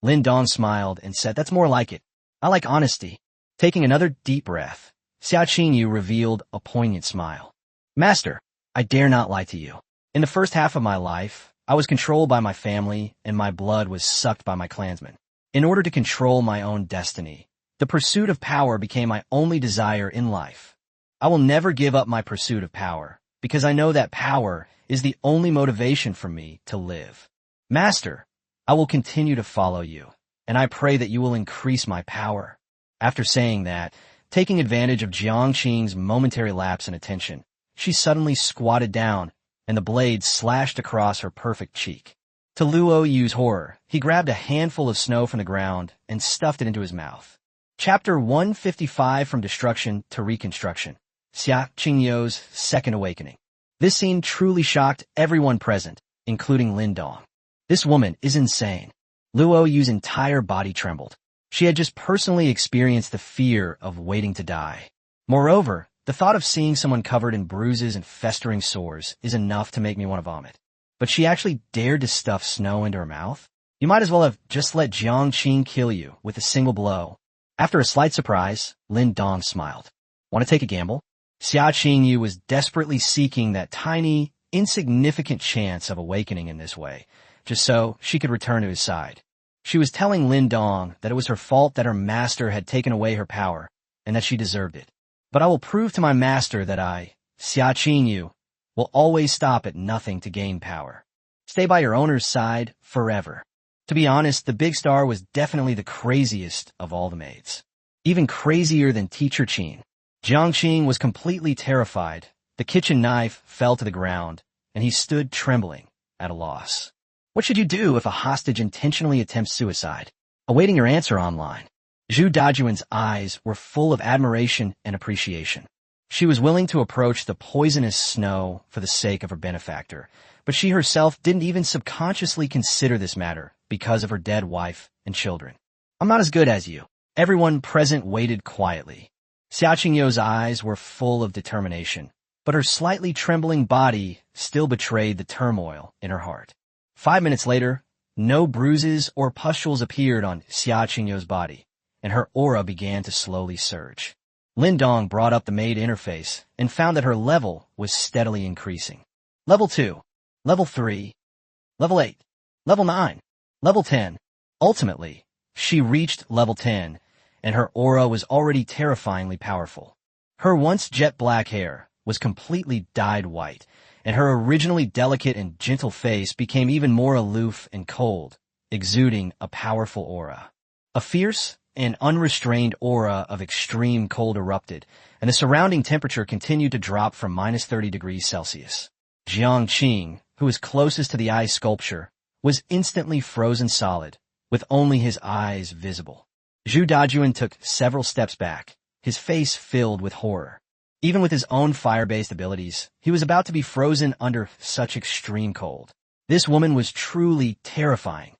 Lin Dong smiled and said, that's more like it. I like honesty. Taking another deep breath, Xia Qingyu revealed a poignant smile. Master, I dare not lie to you. In the first half of my life, I was controlled by my family and my blood was sucked by my clansmen. In order to control my own destiny, the pursuit of power became my only desire in life. I will never give up my pursuit of power, because I know that power is the only motivation for me to live. Master, I will continue to follow you, and I pray that you will increase my power. After saying that, taking advantage of Jiang Qing's momentary lapse in attention, she suddenly squatted down, and the blade slashed across her perfect cheek. To Luo Yu's horror, he grabbed a handful of snow from the ground and stuffed it into his mouth. Chapter 155 From Destruction to Reconstruction. Xia Qingyu's Second Awakening. This scene truly shocked everyone present, including Lin Dong. This woman is insane. Luo Yu's entire body trembled. She had just personally experienced the fear of waiting to die. Moreover, the thought of seeing someone covered in bruises and festering sores is enough to make me want to vomit. But she actually dared to stuff snow into her mouth? You might as well have just let Jiang Qing kill you with a single blow. After a slight surprise, Lin Dong smiled. Want to take a gamble? Xia Qingyu was desperately seeking that tiny, insignificant chance of awakening in this way, just so she could return to his side. She was telling Lin Dong that it was her fault that her master had taken away her power, and that she deserved it. But I will prove to my master that I, Xia Qingyu, will always stop at nothing to gain power. Stay by your owner's side forever. To be honest, the big star was definitely the craziest of all the maids. Even crazier than Teacher Qin. Jiang Qing was completely terrified. The kitchen knife fell to the ground, and he stood trembling, at a loss. What should you do if a hostage intentionally attempts suicide? Awaiting your answer online. Zhu Dajuan's eyes were full of admiration and appreciation. She was willing to approach the poisonous snow for the sake of her benefactor, but she herself didn't even subconsciously consider this matter because of her dead wife and children. I'm not as good as you. Everyone present waited quietly. Xia Qingyu's eyes were full of determination, but her slightly trembling body still betrayed the turmoil in her heart. 5 minutes later, no bruises or pustules appeared on Xia Qingyu's body, and her aura began to slowly surge. Lin Dong brought up the maid interface and found that her level was steadily increasing. Level 2, Level 3, Level 8, Level 9, Level 10. Ultimately, she reached Level 10, and her aura was already terrifyingly powerful. Her once jet black hair was completely dyed white, and her originally delicate and gentle face became even more aloof and cold, exuding a powerful aura. A fierce and unrestrained aura of extreme cold erupted, and the surrounding temperature continued to drop from minus 30 degrees Celsius. Jiang Qing, who was closest to the ice sculpture, was instantly frozen solid, with only his eyes visible. Zhu Dajuan took several steps back, his face filled with horror. Even with his own fire-based abilities, he was about to be frozen under such extreme cold. This woman was truly terrifying.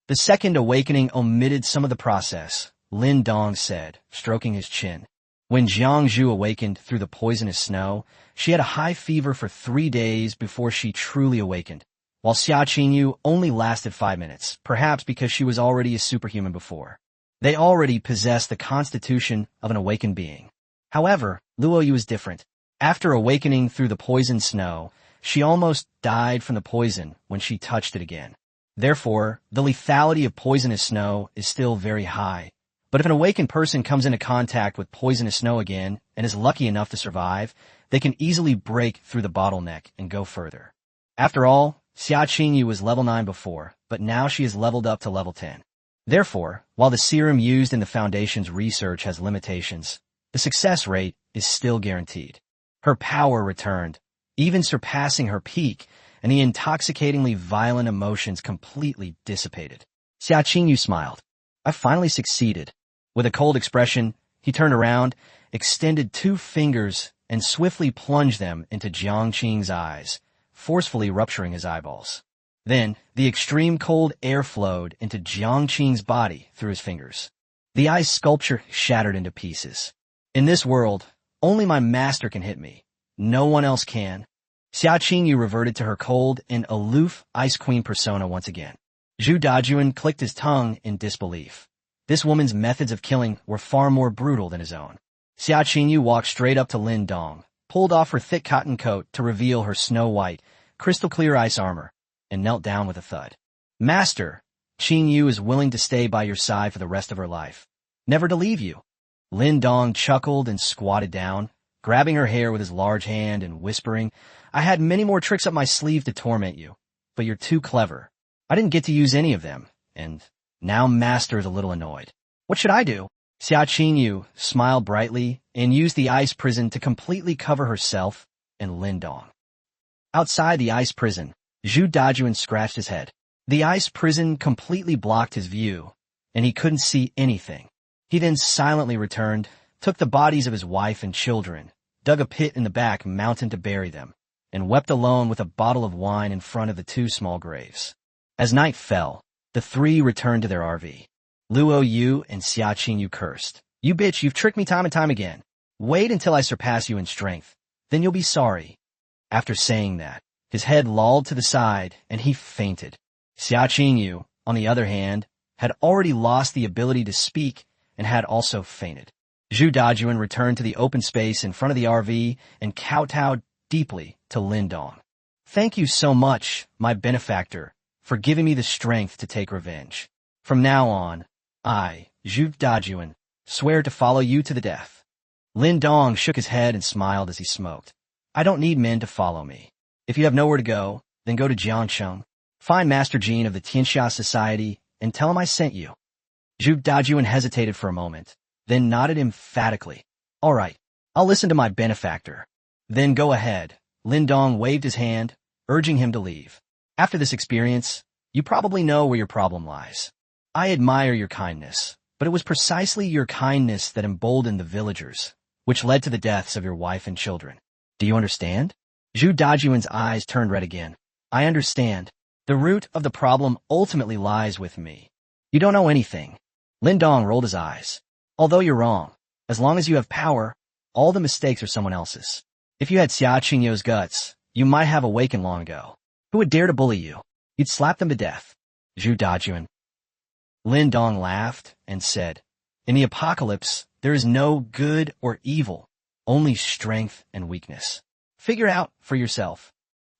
The second awakening omitted some of the process, Lin Dong said, stroking his chin. When Jiang Zhu awakened through the poisonous snow, she had a high fever for 3 days before she truly awakened, while Xia Qingyu only lasted 5 minutes, perhaps because she was already a superhuman before. They already possessed the constitution of an awakened being. However, Luo Yu was different. After awakening through the poisoned snow, she almost died from the poison when she touched it again. Therefore, the lethality of poisonous snow is still very high. But if an awakened person comes into contact with poisonous snow again and is lucky enough to survive, they can easily break through the bottleneck and go further. After all, Xia Qingyu was level 9 before, but now she is leveled up to level 10. Therefore, while the serum used in the Foundation's research has limitations, the success rate is still guaranteed. Her power returned, even surpassing her peak, and the intoxicatingly violent emotions completely dissipated. Xia Qingyu smiled. I finally succeeded. With a cold expression, he turned around, extended 2 fingers, and swiftly plunged them into Jiang Qing's eyes, forcefully rupturing his eyeballs. Then, the extreme cold air flowed into Jiang Qing's body through his fingers. The ice sculpture shattered into pieces. In this world, only my master can hit me. No one else can. Xia Qingyu reverted to her cold and aloof Ice Queen persona once again. Zhu Dajuan clicked his tongue in disbelief. This woman's methods of killing were far more brutal than his own. Xia Qingyu walked straight up to Lin Dong, pulled off her thick cotton coat to reveal her snow-white, crystal-clear ice armor, and knelt down with a thud. Master, Qingyu is willing to stay by your side for the rest of her life, never to leave you. Lin Dong chuckled and squatted down, grabbing her hair with his large hand and whispering, I had many more tricks up my sleeve to torment you, but you're too clever. I didn't get to use any of them, and now Master is a little annoyed. What should I do? Xia Qingyu smiled brightly and used the ice prison to completely cover herself and Lin Dong. Outside the ice prison, Zhu Dajuan scratched his head. The ice prison completely blocked his view, and he couldn't see anything. He then silently returned, took the bodies of his wife and children, dug a pit in the back mountain to bury them, and wept alone with a bottle of wine in front of the two small graves. As night fell, the three returned to their RV. Luo Yu and Xia Qingyu cursed. You bitch, you've tricked me time and time again. Wait until I surpass you in strength. Then you'll be sorry. After saying that, his head lolled to the side and he fainted. Xia Qingyu, on the other hand, had already lost the ability to speak and had also fainted. Zhu Dajuan returned to the open space in front of the RV and kowtowed deeply to Lin Dong. Thank you so much, my benefactor, for giving me the strength to take revenge. From now on, I, Zhu Dajuan, swear to follow you to the death. Lin Dong shook his head and smiled as he smoked. I don't need men to follow me. If you have nowhere to go, then go to Jiangsheng. Find Master Jean of the Tianxia Society and tell him I sent you. Zhu Dajuan hesitated for a moment, then nodded emphatically. All right, I'll listen to my benefactor. Then go ahead. Lin Dong waved his hand, urging him to leave. After this experience, you probably know where your problem lies. I admire your kindness, but it was precisely your kindness that emboldened the villagers, which led to the deaths of your wife and children. Do you understand? Zhu Dajuan's eyes turned red again. I understand. The root of the problem ultimately lies with me. You don't know anything. Lin Dong rolled his eyes. Although you're wrong, as long as you have power, all the mistakes are someone else's. If you had Xia Qingyu's guts, you might have awakened long ago. Who would dare to bully you? You'd slap them to death. Zhu Dajuan. Lin Dong laughed and said, in the apocalypse, there is no good or evil, only strength and weakness. Figure out for yourself.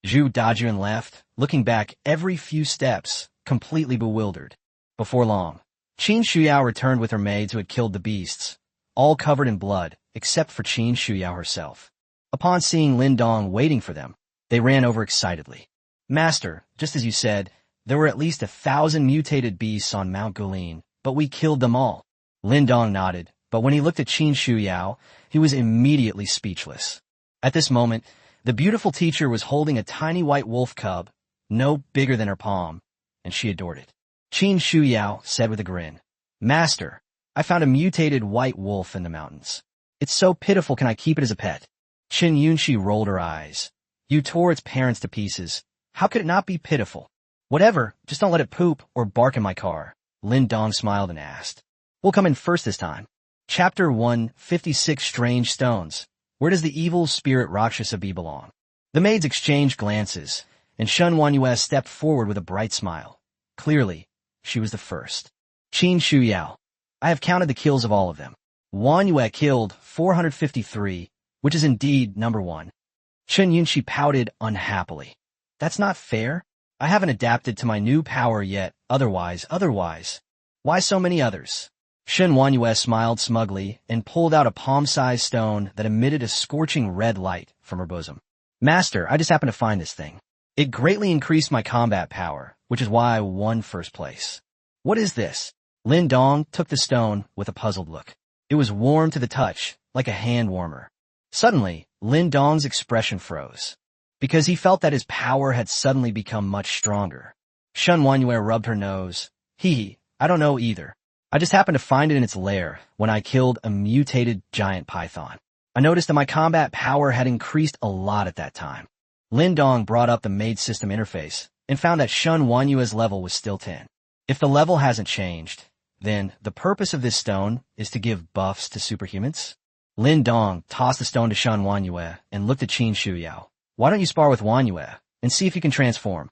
Zhu Dajuan left, looking back every few steps, completely bewildered. Before long, Qin Shuyao returned with her maids who had killed the beasts, all covered in blood, except for Qin Shuyao herself. Upon seeing Lin Dong waiting for them, they ran over excitedly. Master, just as you said, there were at least 1,000 mutated beasts on Mount Gulin, but we killed them all. Lin Dong nodded, but when he looked at Qin Shuyao, he was immediately speechless. At this moment, the beautiful teacher was holding a tiny white wolf cub, no bigger than her palm, and she adored it. Qin Shuyao said with a grin, Master, I found a mutated white wolf in the mountains. It's so pitiful, can I keep it as a pet? Qin Yunshi rolled her eyes. You tore its parents to pieces. How could it not be pitiful? Whatever, just don't let it poop or bark in my car. Lin Dong smiled and asked. We'll come in first this time. Chapter 156 Strange Stones. Where does the evil spirit Rakshasa bee belong? The maids exchanged glances, and Shun Wanyue stepped forward with a bright smile. Clearly, she was the first. Qin Shuyao. I have counted the kills of all of them. Wanyue killed 453, which is indeed number one. Chen Yunshi pouted unhappily. That's not fair. I haven't adapted to my new power yet, otherwise. Why so many others? Shen Wanyue smiled smugly and pulled out a palm-sized stone that emitted a scorching red light from her bosom. Master, I just happened to find this thing. It greatly increased my combat power, which is why I won first place. What is this? Lin Dong took the stone with a puzzled look. It was warm to the touch, like a hand warmer. Suddenly, Lin Dong's expression froze, because he felt that his power had suddenly become much stronger. Shun Wanyue rubbed her nose. I don't know either. I just happened to find it in its lair when I killed a mutated giant python. I noticed that my combat power had increased a lot at that time. Lin Dong brought up the maid system interface and found that Shun Wanyue's level was still 10. If the level hasn't changed, then the purpose of this stone is to give buffs to superhumans? Lin Dong tossed the stone to Shun Wanyue and looked at Qin Shuyao. Why don't you spar with Wanyue and see if you can transform?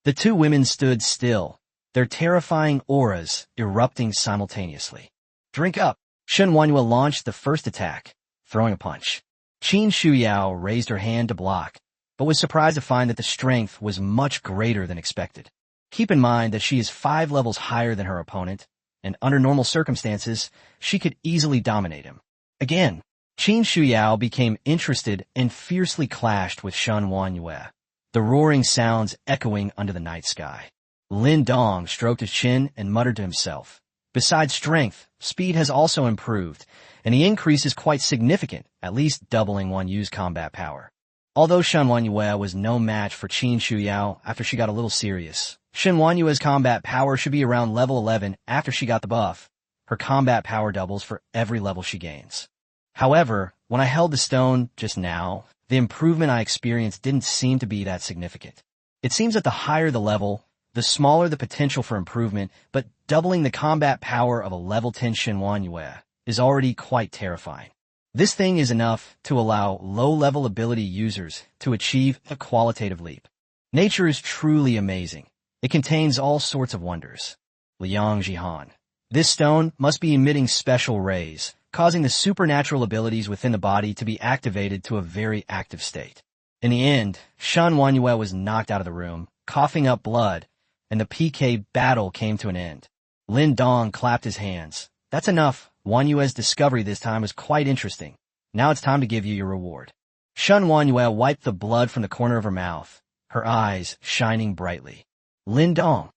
The two women stood still, their terrifying auras erupting simultaneously. Drink up! Shun Wanyue launched the first attack, throwing a punch. Qin Shuyao raised her hand to block, but was surprised to find that the strength was much greater than expected. Keep in mind that she is 5 levels higher than her opponent, and under normal circumstances, she could easily dominate him. Again, Qin Shuyao became interested and fiercely clashed with Shun Wanyue, the roaring sounds echoing under the night sky. Lin Dong stroked his chin and muttered to himself. Besides strength, speed has also improved, and the increase is quite significant, at least doubling Wanyu's combat power. Although Shun Wanyue was no match for Qin Shuyao after she got a little serious, Shun Wanyue's combat power should be around level 11 after she got the buff. Her combat power doubles for every level she gains. However, when I held the stone just now, the improvement I experienced didn't seem to be that significant. It seems that the higher the level, the smaller the potential for improvement, but doubling the combat power of a level 10 Shun Wanyue is already quite terrifying. This thing is enough to allow low-level ability users to achieve a qualitative leap. Nature is truly amazing. It contains all sorts of wonders. Liang Jihan. This stone must be emitting special rays, causing the supernatural abilities within the body to be activated to a very active state. In the end, Shun Wanyue was knocked out of the room, coughing up blood, and the PK battle came to an end. Lin Dong clapped his hands. That's enough. Wanyue's discovery this time was quite interesting. Now it's time to give you your reward. Shun Wanyue wiped the blood from the corner of her mouth, her eyes shining brightly. Lin Dong,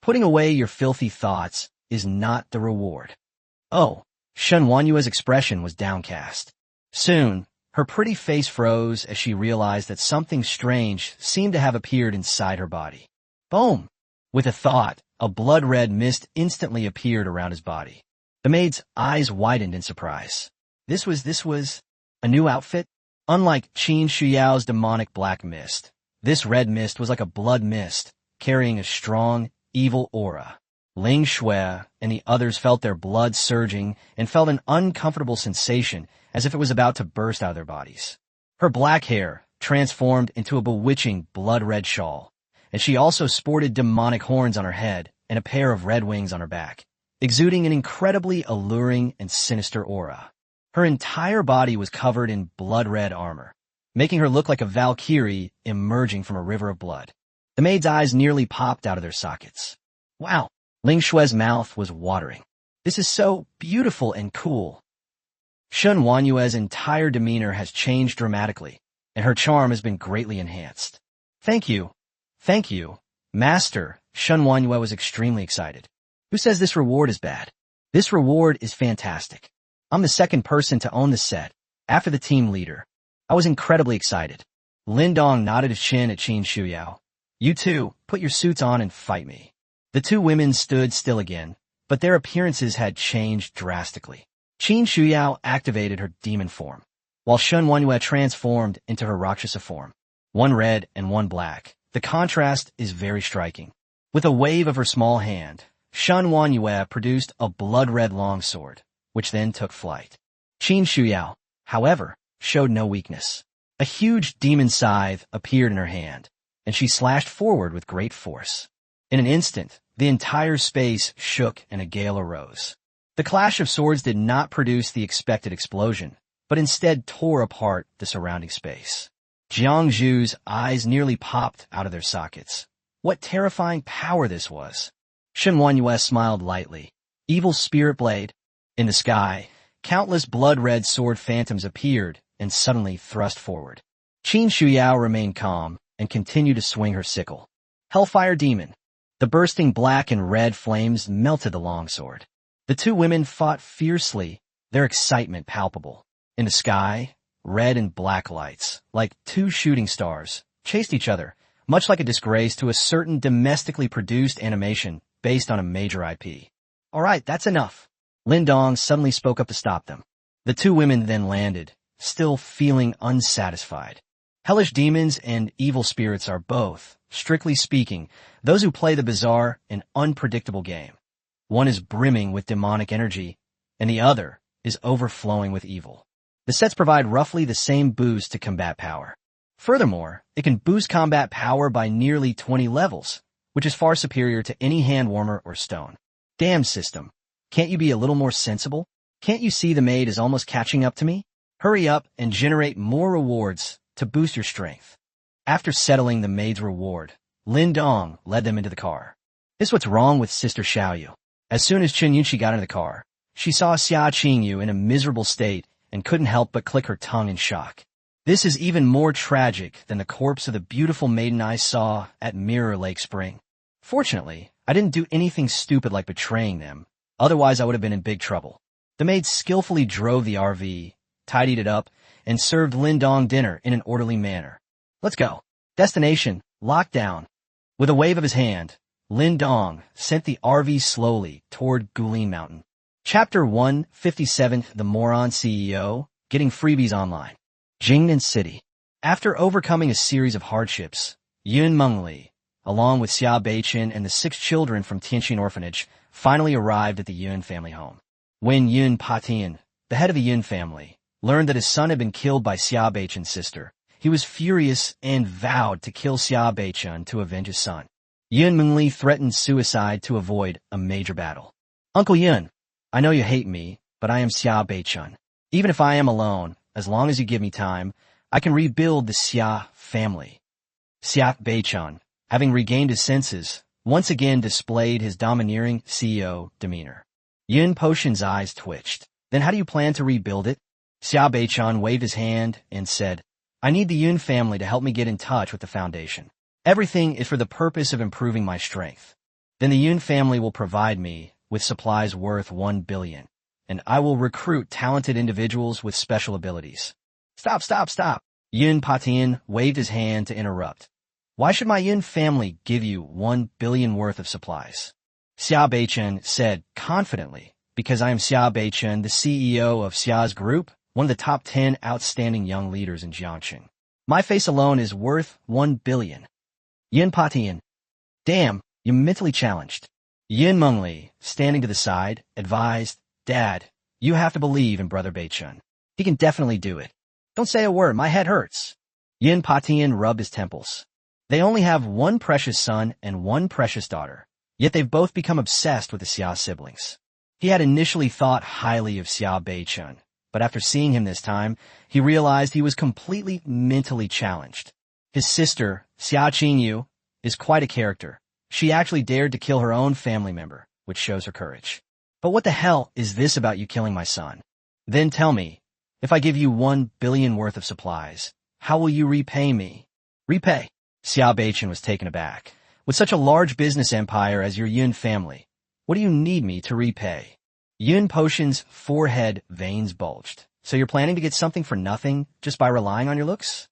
putting away your filthy thoughts is not the reward. Oh, Shun Wanyue's expression was downcast. Soon, her pretty face froze as she realized that something strange seemed to have appeared inside her body. Boom! With a thought, a blood-red mist instantly appeared around his body. The maid's eyes widened in surprise. This was a new outfit? Unlike Qin Shuyao's demonic black mist, this red mist was like a blood mist, carrying a strong, evil aura. Ling Shui and the others felt their blood surging and felt an uncomfortable sensation as if it was about to burst out of their bodies. Her black hair transformed into a bewitching blood-red shawl, and she also sported demonic horns on her head and a pair of red wings on her back, exuding an incredibly alluring and sinister aura. Her entire body was covered in blood-red armor, making her look like a Valkyrie emerging from a river of blood. The maid's eyes nearly popped out of their sockets. Wow! Ling Shui's mouth was watering. This is so beautiful and cool. Shun Wanyue's entire demeanor has changed dramatically, and her charm has been greatly enhanced. Thank you. Thank you, Master. Shun Wanyue was extremely excited. Who says this reward is bad? This reward is fantastic. I'm the second person to own this set, after the team leader. I was incredibly excited. Lin Dong nodded his chin at Qin Shuyao. You two, put your suits on and fight me. The two women stood still again, but their appearances had changed drastically. Qin Shuyao activated her demon form, while Shun Wanyue transformed into her Rakshasa form. One red and one black. The contrast is very striking. With a wave of her small hand, Shun Wanyue produced a blood-red longsword, which then took flight. Qin Shuyao, however, showed no weakness. A huge demon scythe appeared in her hand, and she slashed forward with great force. In an instant, the entire space shook and a gale arose. The clash of swords did not produce the expected explosion, but instead tore apart the surrounding space. Jiang Zhu's eyes nearly popped out of their sockets. What terrifying power this was! Shun Wanyue smiled lightly. Evil spirit blade. In the sky, countless blood-red sword phantoms appeared and suddenly thrust forward. Qin Shuyao remained calm and continued to swing her sickle. Hellfire demon. The bursting black and red flames melted the longsword. The two women fought fiercely, their excitement palpable. In the sky, red and black lights, like two shooting stars, chased each other, much like a disgrace to a certain domestically produced animation based on a major IP. All right, that's enough. Lin Dong suddenly spoke up to stop them. The two women then landed, still feeling unsatisfied. Hellish demons and evil spirits are both, strictly speaking, those who play the bizarre and unpredictable game. One is brimming with demonic energy, and the other is overflowing with evil. The sets provide roughly the same boost to combat power. Furthermore, it can boost combat power by nearly 20 levels, which is far superior to any hand warmer or stone. Damn system. Can't you be a little more sensible? Can't you see the maid is almost catching up to me? Hurry up and generate more rewards to boost your strength. After settling the maid's reward, Lin Dong led them into the car. This is what's wrong with Sister Xiaoyu. As soon as Chen Yunqi got into the car, she saw Xia Qingyu in a miserable state and couldn't help but click her tongue in shock. This is even more tragic than the corpse of the beautiful maiden I saw at Mirror Lake Spring. Fortunately, I didn't do anything stupid like betraying them, otherwise I would have been in big trouble. The maid skillfully drove the RV, tidied it up, and served Lin Dong dinner in an orderly manner. Let's go. Destination, lockdown. With a wave of his hand, Lin Dong sent the RV slowly toward Gulin Mountain. Chapter 157, The Moron CEO, Getting Freebies Online. Jingnan City. After overcoming a series of hardships, Yun Mengli, along with Xia Beichen and the 6 children from Tianxin Orphanage, finally arrived at the Yun family home. When Yun Patian, the head of the Yun family, learned that his son had been killed by Xia Beichen's sister, he was furious and vowed to kill Xia Beichen to avenge his son. Yun Mengli threatened suicide to avoid a major battle. Uncle Yun, I know you hate me, but I am Xia Beichen. Even if I am alone, as long as you give me time, I can rebuild the Xia family. Xia Beichen, having regained his senses, once again displayed his domineering CEO demeanor. Yun Potion's eyes twitched. Then how do you plan to rebuild it? Xia Beichen waved his hand and said, I need the Yun family to help me get in touch with the foundation. Everything is for the purpose of improving my strength. Then the Yun family will provide me with supplies worth 1 billion, and I will recruit talented individuals with special abilities. Stop. Yun Patian waved his hand to interrupt. Why should my Yun family give you 1 billion worth of supplies? Xia Beichen said confidently, because I am Xia Beichen, the CEO of Xia's group, one of the top 10 outstanding young leaders in Jiangxing. My face alone is worth 1 billion. Yun Patian. Damn, you're mentally challenged. Yun Mengli, standing to the side, advised, Dad, you have to believe in Brother Beichen. He can definitely do it. Don't say a word, my head hurts. Yun Patian rubbed his temples. They only have 1 precious son and 1 precious daughter, yet they've both become obsessed with the Xia siblings. He had initially thought highly of Xia Beichen, but after seeing him this time, he realized he was completely mentally challenged. His sister, Xia Qingyu, is quite a character. She actually dared to kill her own family member, which shows her courage. But what the hell is this about you killing my son? Then tell me, if I give you 1 billion worth of supplies, how will you repay me? Repay? Xia Beichen was taken aback. With such a large business empire as your Yun family, what do you need me to repay? Yun Potion's forehead veins bulged. So you're planning to get something for nothing just by relying on your looks?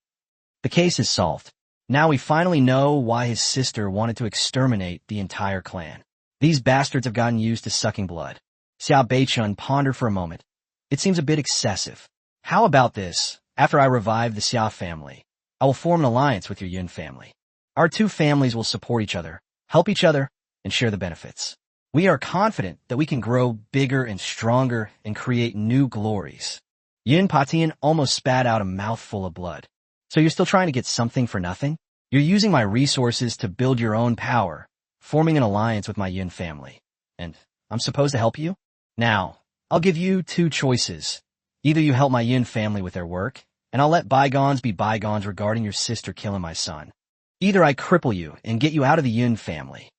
The case is solved. Now we finally know why his sister wanted to exterminate the entire clan. These bastards have gotten used to sucking blood. Xia Beichen pondered for a moment. It seems a bit excessive. How about this? After I revive the Xia family, I will form an alliance with your Yun family. Our 2 families will support each other, help each other, and share the benefits. We are confident that we can grow bigger and stronger and create new glories. Yun Patian almost spat out a mouthful of blood. So you're still trying to get something for nothing? You're using my resources to build your own power, forming an alliance with my Yun family. And I'm supposed to help you? Now, I'll give you 2 choices. Either you help my Yun family with their work, and I'll let bygones be bygones regarding your sister killing my son. Either I cripple you and get you out of the Yun family.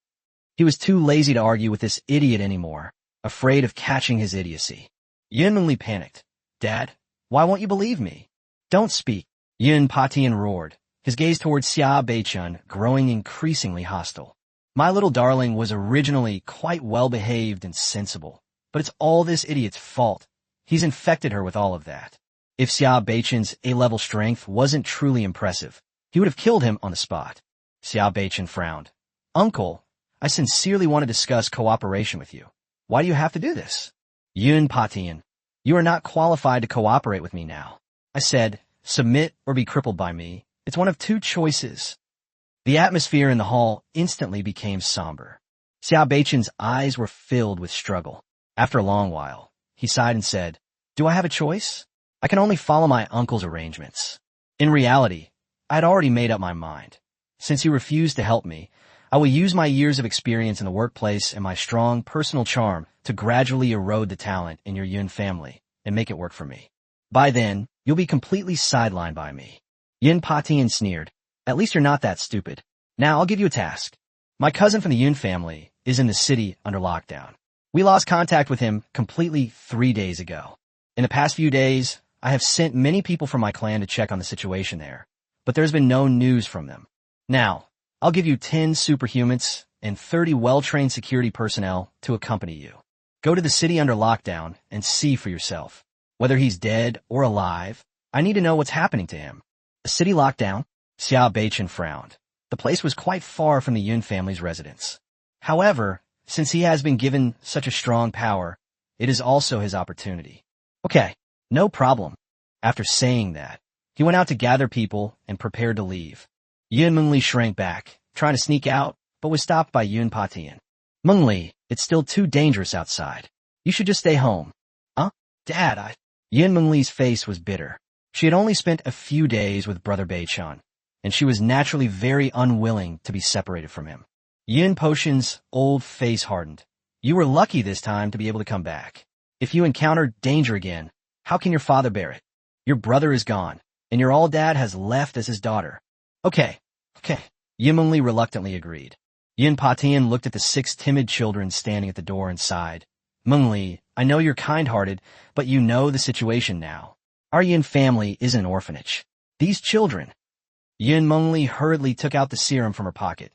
He was too lazy to argue with this idiot anymore, afraid of catching his idiocy. Yun Mengli panicked. Dad, why won't you believe me? Don't speak. Yun Patian roared, his gaze towards Xia Beichen growing increasingly hostile. My little darling was originally quite well-behaved and sensible, but it's all this idiot's fault. He's infected her with all of that. If Xia Beichen's A-level strength wasn't truly impressive, he would have killed him on the spot. Xia Beichen frowned. Uncle, I sincerely want to discuss cooperation with you. Why do you have to do this? Yun Patian, you are not qualified to cooperate with me now. I said, submit or be crippled by me. It's one of two choices. The atmosphere in the hall instantly became somber. Xiao Beichen's eyes were filled with struggle. After a long while, he sighed and said, do I have a choice? I can only follow my uncle's arrangements. In reality, I had already made up my mind. Since he refused to help me, I will use my years of experience in the workplace and my strong personal charm to gradually erode the talent in your Yun family and make it work for me. By then, you'll be completely sidelined by me. Yun Patian sneered. At least you're not that stupid. Now I'll give you a task. My cousin from the Yun family is in the city under lockdown. We lost contact with him completely 3 days ago. In the past few days, I have sent many people from my clan to check on the situation there, but there's been no news from them. Now, I'll give you 10 superhumans and 30 well-trained security personnel to accompany you. Go to the city under lockdown and see for yourself. Whether he's dead or alive, I need to know what's happening to him. A city lockdown? Xiao Beichen frowned. The place was quite far from the Yun family's residence. However, since he has been given such a strong power, it is also his opportunity. Okay, no problem. After saying that, he went out to gather people and prepared to leave. Yun Mengli shrank back, trying to sneak out, but was stopped by Yun Patian. Mengli, it's still too dangerous outside. You should just stay home. Huh? Dad, Yun Mengli's face was bitter. She had only spent a few days with Brother Beichan, and she was naturally very unwilling to be separated from him. Yun Potion's old face hardened. You were lucky this time to be able to come back. If you encounter danger again, how can your father bear it? Your brother is gone, and your old dad has left as his daughter. Okay. Yun Mengli reluctantly agreed. Yun Patian looked at the 6 timid children standing at the door and sighed. Mengli, I know you're kind-hearted, but you know the situation now. Our Yun family isn't an orphanage. These children. Yun Mengli hurriedly took out the serum from her pocket.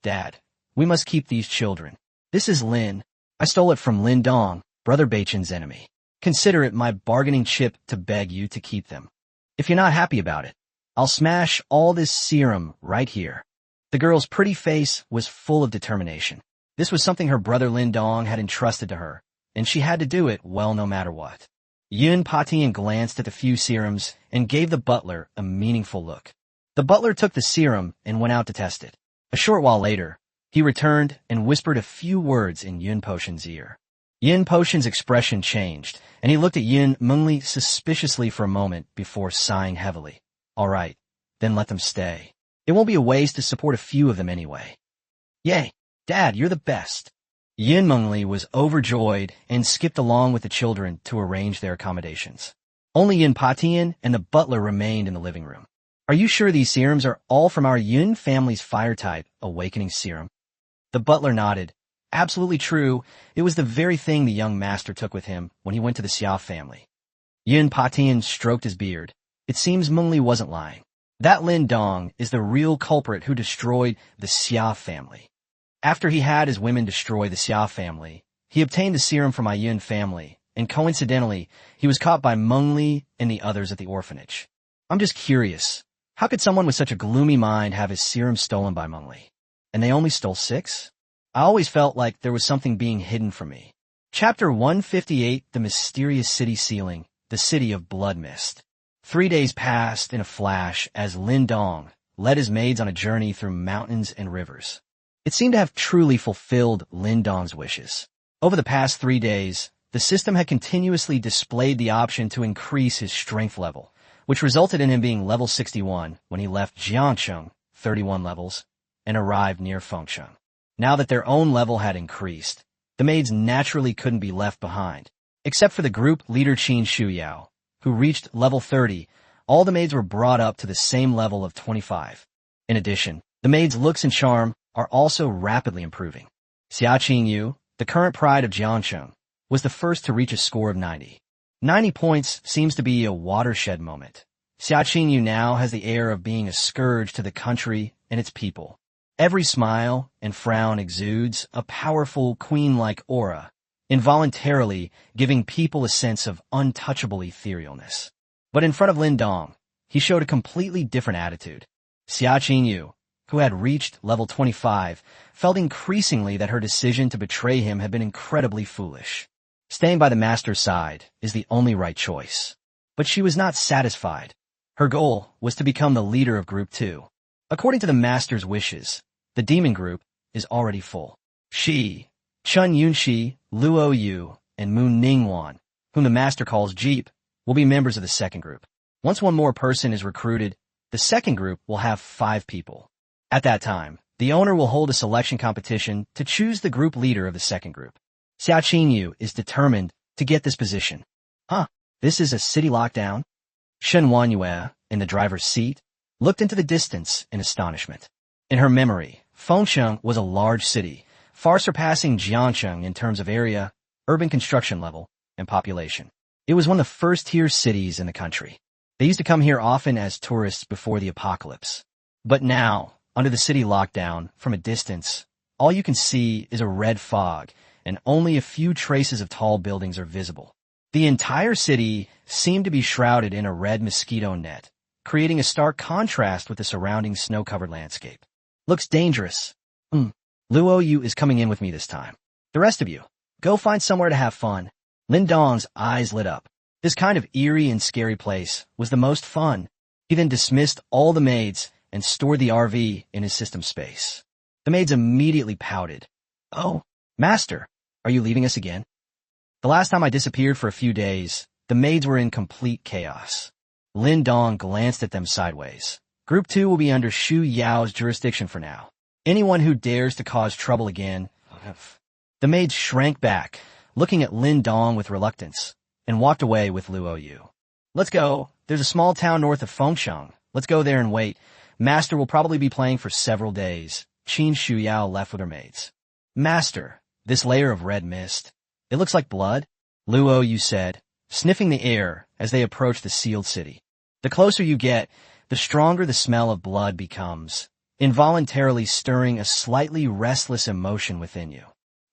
Dad, we must keep these children. This is Lin. I stole it from Lin Dong, Brother Beichen's enemy. Consider it my bargaining chip to beg you to keep them. If you're not happy about it, I'll smash all this serum right here. The girl's pretty face was full of determination. This was something her brother Lin Dong had entrusted to her, and she had to do it well no matter what. Yun Patian glanced at the few serums and gave the butler a meaningful look. The butler took the serum and went out to test it. A short while later, he returned and whispered a few words in Yun Potion's ear. Yun Potion's expression changed, and he looked at Yun Mengli suspiciously for a moment before sighing heavily. All right, then let them stay. It won't be a waste to support a few of them anyway. Yay, Dad, you're the best. Yun Mengli was overjoyed and skipped along with the children to arrange their accommodations. Only Yun Patian and the butler remained in the living room. Are you sure these serums are all from our Yun family's fire-type awakening serum? The butler nodded. Absolutely true. It was the very thing the young master took with him when he went to the Xiao family. Yun Patian stroked his beard. It seems Mengli wasn't lying. That Lin Dong is the real culprit who destroyed the Xia family. After he had his women destroy the Xia family, he obtained the serum from my Yun family, and coincidentally, he was caught by Mengli and the others at the orphanage. I'm just curious. How could someone with such a gloomy mind have his serum stolen by Mengli? And they only stole 6? I always felt like there was something being hidden from me. Chapter 158, The Mysterious City Ceiling, the City of Blood Mist. 3 days passed in a flash as Lin Dong led his maids on a journey through mountains and rivers. It seemed to have truly fulfilled Lin Dong's wishes. Over the past 3 days, the system had continuously displayed the option to increase his strength level, which resulted in him being level 61 when he left Jiangcheng, 31 levels, and arrived near Fengcheng. Now that their own level had increased, the maids naturally couldn't be left behind. Except for the group leader Qin Shuyao, who reached level 30, all the maids were brought up to the same level of 25. In addition, the maids' looks and charm are also rapidly improving. Xia Qingyu, the current pride of Jiangcheng, was the first to reach a score of 90. 90 points seems to be a watershed moment. Xia Qingyu now has the air of being a scourge to the country and its people. Every smile and frown exudes a powerful queen-like aura, involuntarily giving people a sense of untouchable etherealness. But in front of Lin Dong, he showed a completely different attitude. Xia Qingyu, who had reached level 25, felt increasingly that her decision to betray him had been incredibly foolish. Staying by the master's side is the only right choice. But she was not satisfied. Her goal was to become the leader of Group 2. According to the master's wishes, the demon group is already full. She, Chun Yunxi, Luo Yu, and Moon Ningwan, whom the master calls Jeep, will be members of the second group. Once one more person is recruited, the second group will have 5 people. At that time, the owner will hold a selection competition to choose the group leader of the second group. Xiao Qingyu is determined to get this position. This is a city lockdown? Shen Wanyue, in the driver's seat, looked into the distance in astonishment. In her memory, Fengsheng was a large city, far surpassing Jiangsheng in terms of area, urban construction level, and population. It was one of the first-tier cities in the country. They used to come here often as tourists before the apocalypse. But now, under the city lockdown, from a distance, all you can see is a red fog, and only a few traces of tall buildings are visible. The entire city seemed to be shrouded in a red mosquito net, creating a stark contrast with the surrounding snow-covered landscape. Looks dangerous. Luo Yu is coming in with me this time. The rest of you, go find somewhere to have fun. Lin Dong's eyes lit up. This kind of eerie and scary place was the most fun. He then dismissed all the maids and stored the RV in his system space. The maids immediately pouted. Oh, master, are you leaving us again? The last time I disappeared for a few days, the maids were in complete chaos. Lin Dong glanced at them sideways. Group 2 will be under Shu Yao's jurisdiction for now. Anyone who dares to cause trouble again... The maids shrank back, looking at Lin Dong with reluctance, and walked away with Luo Yu. Let's go. There's a small town north of Fengsheng. Let's go there and wait. Master will probably be playing for several days. Qin Shu Yao left with her maids. Master, this layer of red mist. It looks like blood, Luo Yu said, sniffing the air as they approached the sealed city. The closer you get, the stronger the smell of blood becomes, involuntarily stirring a slightly restless emotion within you.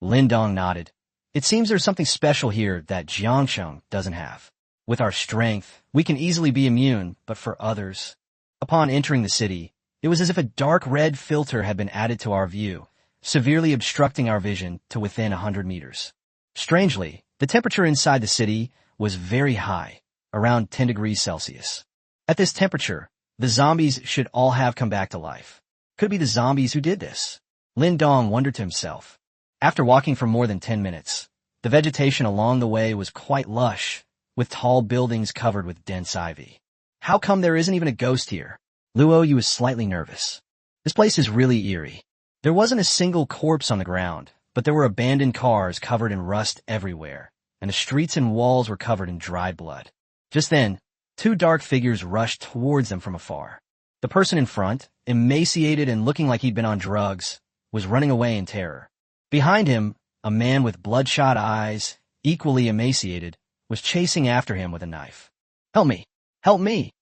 Lin Dong nodded. It seems there's something special here that Jiangsheng doesn't have. With our strength, we can easily be immune, but for others... Upon entering the city, it was as if a dark red filter had been added to our view, severely obstructing our vision to within 100 meters. Strangely, the temperature inside the city was very high, around 10 degrees Celsius. At this temperature, the zombies should all have come back to life. Could it be the zombies who did this? Lin Dong wondered to himself. After walking for more than 10 minutes, the vegetation along the way was quite lush, with tall buildings covered with dense ivy. How come there isn't even a ghost here? Luo Yu was slightly nervous. This place is really eerie. There wasn't a single corpse on the ground, but there were abandoned cars covered in rust everywhere, and the streets and walls were covered in dried blood. Just then, 2 dark figures rushed towards them from afar. The person in front, emaciated and looking like he'd been on drugs, was running away in terror. Behind him, a man with bloodshot eyes, equally emaciated, was chasing after him with a knife. Help me! Help me!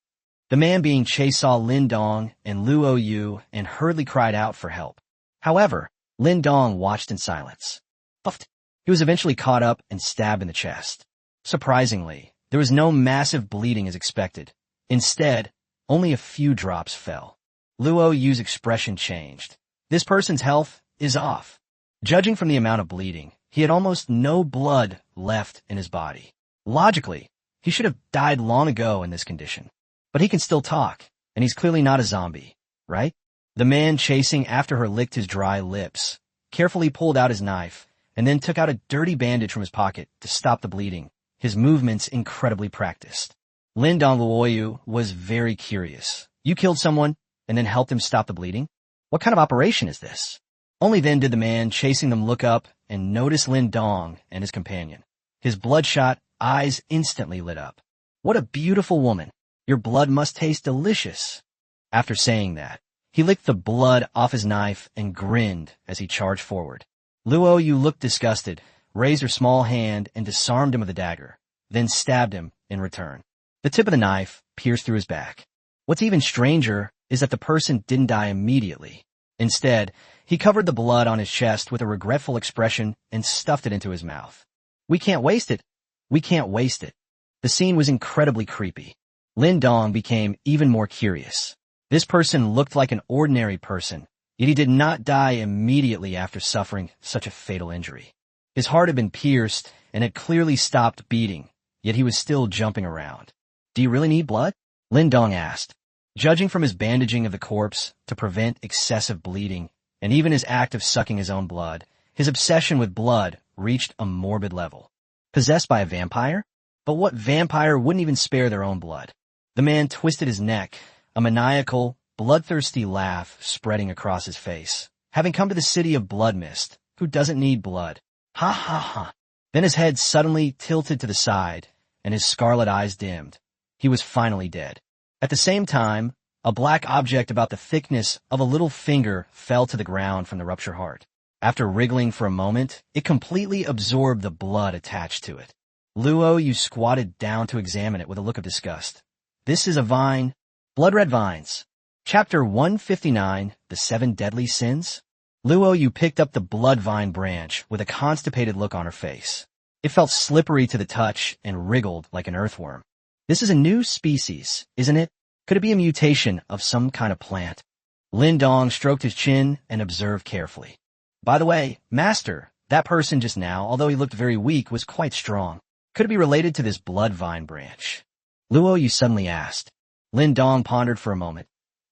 The man being chased saw Lin Dong and Luo Yu and hurriedly cried out for help. However, Lin Dong watched in silence. Puffed. He was eventually caught up and stabbed in the chest. Surprisingly, there was no massive bleeding as expected. Instead, only a few drops fell. Luo Yu's expression changed. This person's health is off. Judging from the amount of bleeding, he had almost no blood left in his body. Logically, he should have died long ago in this condition. But he can still talk, and he's clearly not a zombie, right? The man chasing after her licked his dry lips, carefully pulled out his knife, and then took out a dirty bandage from his pocket to stop the bleeding, his movements incredibly practiced. Lin Dong Luo Yu was very curious. You killed someone, and then helped him stop the bleeding? What kind of operation is this? Only then did the man chasing them look up and notice Lin Dong and his companion. His bloodshot eyes instantly lit up. What a beautiful woman. Your blood must taste delicious. After saying that, he licked the blood off his knife and grinned as he charged forward. Luo Yu looked disgusted, raised her small hand and disarmed him with a dagger, then stabbed him in return. The tip of the knife pierced through his back. What's even stranger is that the person didn't die immediately. Instead, he covered the blood on his chest with a regretful expression and stuffed it into his mouth. We can't waste it. We can't waste it. The scene was incredibly creepy. Lin Dong became even more curious. This person looked like an ordinary person, yet he did not die immediately after suffering such a fatal injury. His heart had been pierced and had clearly stopped beating, yet he was still jumping around. Do you really need blood? Lin Dong asked. Judging from his bandaging of the corpse to prevent excessive bleeding, and even his act of sucking his own blood, his obsession with blood reached a morbid level. Possessed by a vampire? But what vampire wouldn't even spare their own blood? The man twisted his neck, a maniacal, bloodthirsty laugh spreading across his face. Having come to the city of blood mist, who doesn't need blood? Ha ha ha. Then his head suddenly tilted to the side, and his scarlet eyes dimmed. He was finally dead. At the same time, a black object about the thickness of a little finger fell to the ground from the ruptured heart. After wriggling for a moment, it completely absorbed the blood attached to it. Luo Yu squatted down to examine it with a look of disgust. This is a vine. Blood-red vines. Chapter 159, The 7 Deadly Sins? Luo Yu picked up the blood vine branch with a constipated look on her face. It felt slippery to the touch and wriggled like an earthworm. This is a new species, isn't it? Could it be a mutation of some kind of plant? Lin Dong stroked his chin and observed carefully. By the way, Master, that person just now, although he looked very weak, was quite strong. Could it be related to this blood vine branch? Luo Yu suddenly asked. Lin Dong pondered for a moment.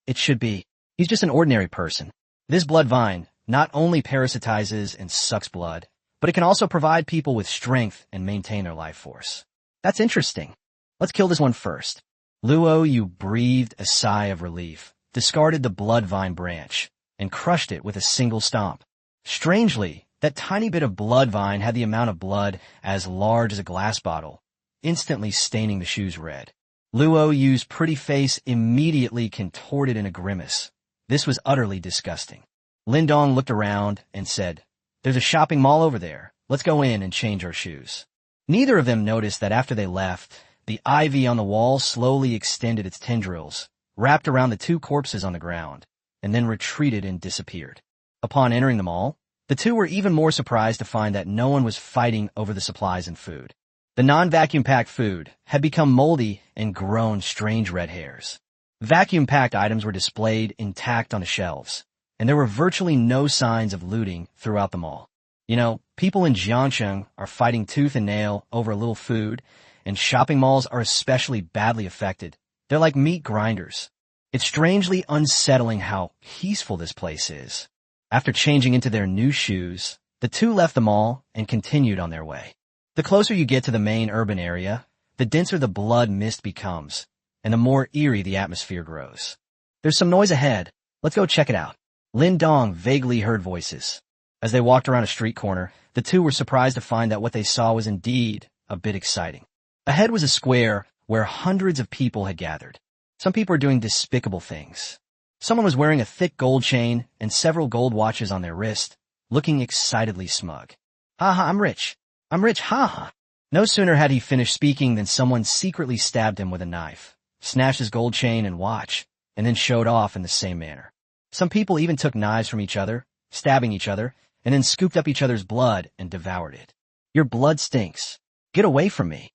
It should be. He's just an ordinary person. This blood vine not only parasitizes and sucks blood, but it can also provide people with strength and maintain their life force. That's interesting. Let's kill this one first. Luo Yu breathed a sigh of relief, discarded the blood vine branch, and crushed it with a single stomp. Strangely, that tiny bit of blood vine had the amount of blood as large as a glass bottle, instantly staining the shoes red. Luo Yu's pretty face immediately contorted in a grimace. This was utterly disgusting. Lin Dong looked around and said, "There's a shopping mall over there. Let's go in and change our shoes." Neither of them noticed that after they left, the ivy on the wall slowly extended its tendrils, wrapped around the two corpses on the ground, and then retreated and disappeared. Upon entering the mall, the two were even more surprised to find that no one was fighting over the supplies and food. The non-vacuum-packed food had become moldy and grown strange red hairs. Vacuum-packed items were displayed intact on the shelves, and there were virtually no signs of looting throughout the mall. You know, people in Jiangcheng are fighting tooth and nail over a little food, and shopping malls are especially badly affected. They're like meat grinders. It's strangely unsettling how peaceful this place is. After changing into their new shoes, the two left the mall and continued on their way. The closer you get to the main urban area, the denser the blood mist becomes, and the more eerie the atmosphere grows. There's some noise ahead. Let's go check it out. Lin Dong vaguely heard voices. As they walked around a street corner, the two were surprised to find that what they saw was indeed a bit exciting. Ahead was a square where hundreds of people had gathered. Some people were doing despicable things. Someone was wearing a thick gold chain and several gold watches on their wrist, looking excitedly smug. "Ha ha, I'm rich. I'm rich, ha ha." No sooner had he finished speaking than someone secretly stabbed him with a knife, snatched his gold chain and watch, and then showed off in the same manner. Some people even took knives from each other, stabbing each other, and then scooped up each other's blood and devoured it. "Your blood stinks. Get away from me."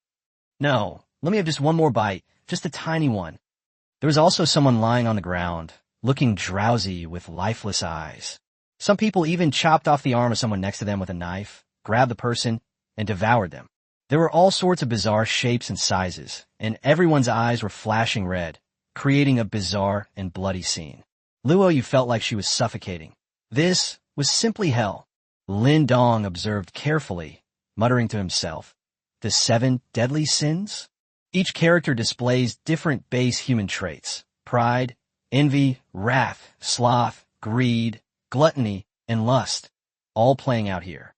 "No, let me have just one more bite, just a tiny one." There was also someone lying on the ground, looking drowsy with lifeless eyes. Some people even chopped off the arm of someone next to them with a knife, grabbed the person, and devoured them. There were all sorts of bizarre shapes and sizes, and everyone's eyes were flashing red, creating a bizarre and bloody scene. Luo Yu felt like she was suffocating. This was simply hell. Lin Dong observed carefully, muttering to himself, "The 7 deadly sins?" Each character displays different base human traits: pride, envy, wrath, sloth, greed, gluttony, and lust, all playing out here.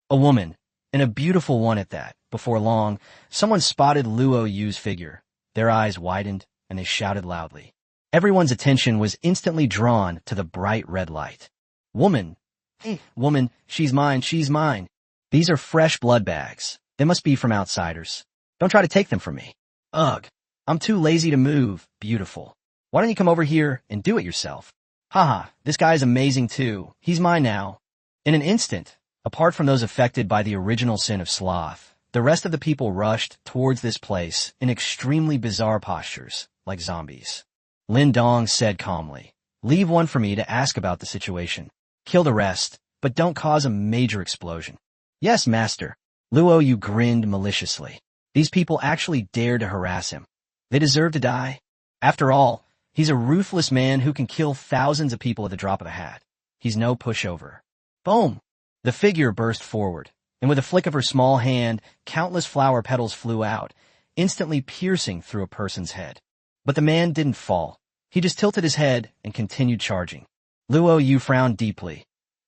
A woman, and a beautiful one at that. Before long, someone spotted Luo Yu's figure. Their eyes widened, and they shouted loudly. Everyone's attention was instantly drawn to the bright red light. "Woman! Hey, woman, she's mine, she's mine. These are fresh blood bags. They must be from outsiders. Don't try to take them from me." "Ugh, I'm too lazy to move, beautiful. Why don't you come over here and do it yourself?" "Haha, this guy's amazing too. He's mine now." In an instant, apart from those affected by the original sin of sloth, the rest of the people rushed towards this place in extremely bizarre postures, like zombies. Lin Dong said calmly, "Leave one for me to ask about the situation. Kill the rest, but don't cause a major explosion." "Yes, master." Luo Yu grinned maliciously. These people actually dared to harass him. They deserve to die. After all, he's a ruthless man who can kill thousands of people at the drop of a hat. He's no pushover. Boom! The figure burst forward, and with a flick of her small hand, countless flower petals flew out, instantly piercing through a person's head. But the man didn't fall. He just tilted his head and continued charging. Luo Yu frowned deeply.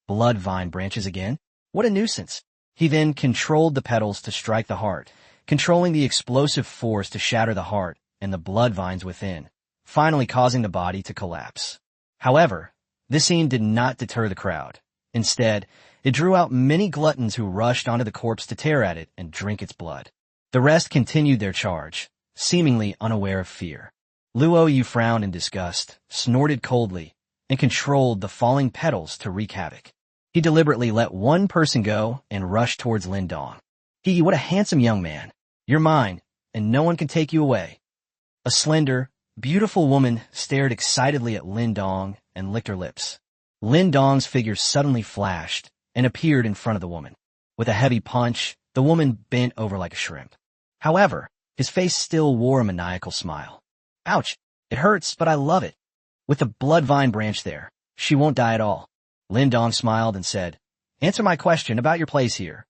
Blood vine branches again? What a nuisance. He then controlled the petals to strike the heart, controlling the explosive force to shatter the heart and the blood vines within, finally causing the body to collapse. However, this scene did not deter the crowd. Instead, it drew out many gluttons who rushed onto the corpse to tear at it and drink its blood. The rest continued their charge, seemingly unaware of fear. Luo Yu frowned in disgust, snorted coldly, and controlled the falling petals to wreak havoc. He deliberately let one person go and rushed towards Lin Dong. What a handsome young man. You're mine, and no one can take you away. A slender, beautiful woman stared excitedly at Lin Dong and licked her lips. Lin Dong's figure suddenly flashed and appeared in front of the woman. With a heavy punch, the woman bent over like a shrimp. However, his face still wore a maniacal smile. Ouch, it hurts, but I love it. With the blood vine branch there, she won't die at all. Lin Dong smiled and said, Answer my question about your place here.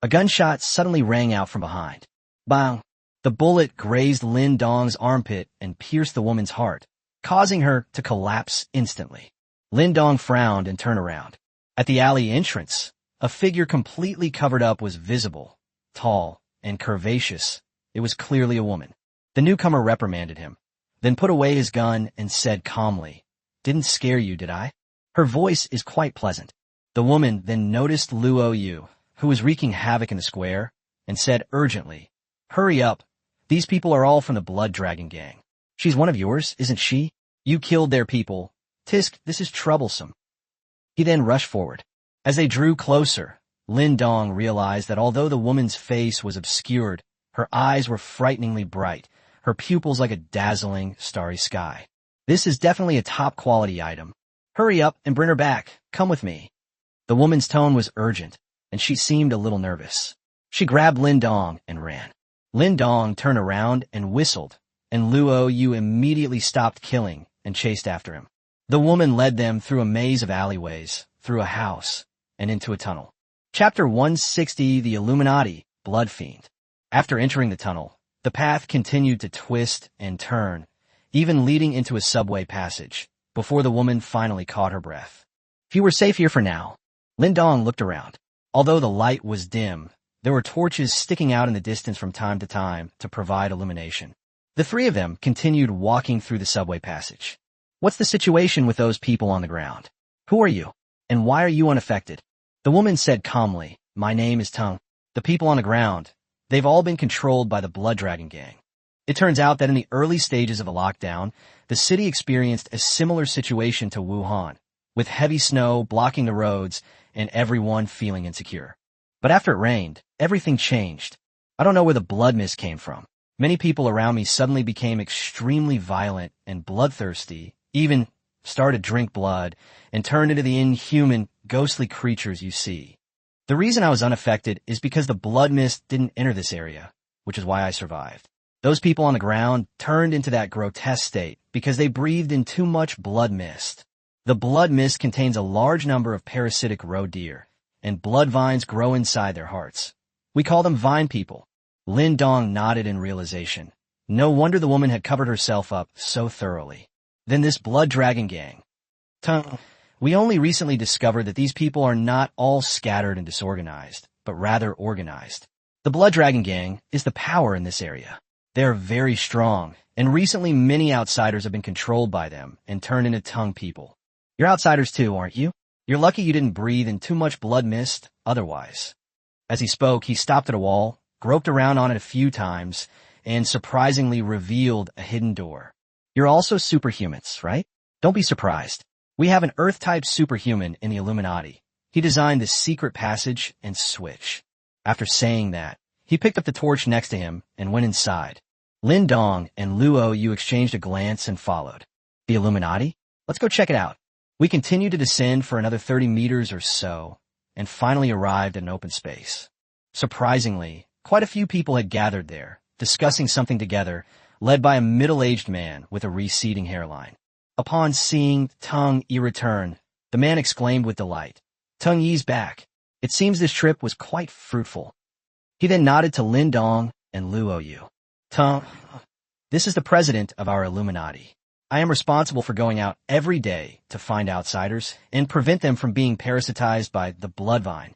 A gunshot suddenly rang out from behind. Bang! The bullet grazed Lin Dong's armpit and pierced the woman's heart, causing her to collapse instantly. Lin Dong frowned and turned around. At the alley entrance, a figure completely covered up was visible, tall and curvaceous. It was clearly a woman. The newcomer reprimanded him, then put away his gun and said calmly, Didn't scare you, did I? Her voice is quite pleasant. The woman then noticed Luo Yu, who was wreaking havoc in the square, and said urgently, Hurry up. These people are all from the Blood Dragon gang. She's one of yours, isn't she? You killed their people. Tisk, this is troublesome. He then rushed forward. As they drew closer, Lin Dong realized that although the woman's face was obscured, her eyes were frighteningly bright, her pupils like a dazzling, starry sky. This is definitely a top-quality item. Hurry up and bring her back. Come with me. The woman's tone was urgent, and she seemed a little nervous. She grabbed Lin Dong and ran. Lin Dong turned around and whistled, and Luo Yu immediately stopped killing and chased after him. The woman led them through a maze of alleyways, through a house, and into a tunnel. Chapter 160, The Illuminati, Blood Fiend. After entering the tunnel, the path continued to twist and turn, even leading into a subway passage, before the woman finally caught her breath. You were safe here for now. Lin Dong looked around. Although the light was dim, there were torches sticking out in the distance from time to time to provide illumination. The three of them continued walking through the subway passage. What's the situation with those people on the ground? Who are you? And why are you unaffected? The woman said calmly, My name is Tung. The people on the ground, they've all been controlled by the Blood Dragon gang. It turns out that in the early stages of a lockdown, the city experienced a similar situation to Wuhan, with heavy snow blocking the roads and everyone feeling insecure. But after it rained, everything changed. I don't know where the blood mist came from. Many people around me suddenly became extremely violent and bloodthirsty, even started to drink blood, and turned into the inhuman, ghostly creatures you see. The reason I was unaffected is because the blood mist didn't enter this area, which is why I survived. Those people on the ground turned into that grotesque state because they breathed in too much blood mist. The blood mist contains a large number of parasitic roe deer, and blood vines grow inside their hearts. We call them vine people. Lin Dong nodded in realization. No wonder the woman had covered herself up so thoroughly. Then this Blood Dragon gang. Tung, we only recently discovered that these people are not all scattered and disorganized, but rather organized. The Blood Dragon gang is the power in this area. They are very strong, and recently many outsiders have been controlled by them and turned into Tung people. You're outsiders too, aren't you? You're lucky you didn't breathe in too much blood mist otherwise. As he spoke, he stopped at a wall, groped around on it a few times, and surprisingly revealed a hidden door. You're also superhumans, right? Don't be surprised. We have an Earth-type superhuman in the Illuminati. He designed this secret passage and switch. After saying that, he picked up the torch next to him and went inside. Lin Dong and Luo Yu exchanged a glance and followed. The Illuminati? Let's go check it out. We continued to descend for another 30 meters or so, and finally arrived at an open space. Surprisingly, quite a few people had gathered there, discussing something together, led by a middle-aged man with a receding hairline. Upon seeing Teng Yi return, the man exclaimed with delight, "Teng Yi's back. It seems this trip was quite fruitful." He then nodded to Lin Dong and Luo Yu. "Teng, this is the president of our Illuminati. I am responsible for going out every day to find outsiders and prevent them from being parasitized by the blood vine.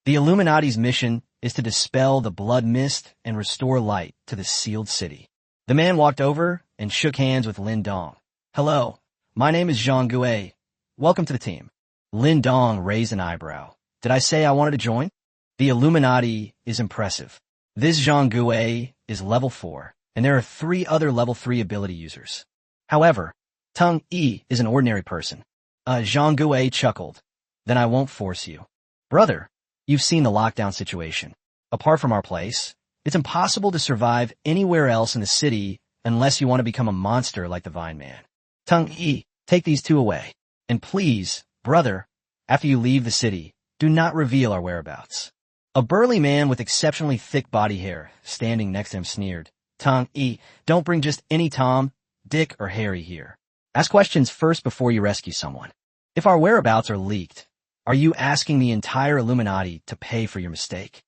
The Illuminati's mission is to dispel the blood mist and restore light to the sealed city." The man walked over and shook hands with Lin Dong. "Hello, my name is Zhang Gui. Welcome to the team." Lin Dong raised an eyebrow. "Did I say I wanted to join?" The Illuminati is impressive. This Zhang Gui is level 4, and there are 3 other level 3 ability users. However, Teng Yi is an ordinary person. Zhang Gui chuckled. "Then I won't force you. Brother, you've seen the lockdown situation. Apart from our place, it's impossible to survive anywhere else in the city unless you want to become a monster like the Vine Man. Teng Yi, take these 2 away. And please, brother, after you leave the city, do not reveal our whereabouts." A burly man with exceptionally thick body hair standing next to him sneered, "Teng Yi, don't bring just any Tom, Dick, or Harry here. Ask questions first before you rescue someone. If our whereabouts are leaked, are you asking the entire Illuminati to pay for your mistake?"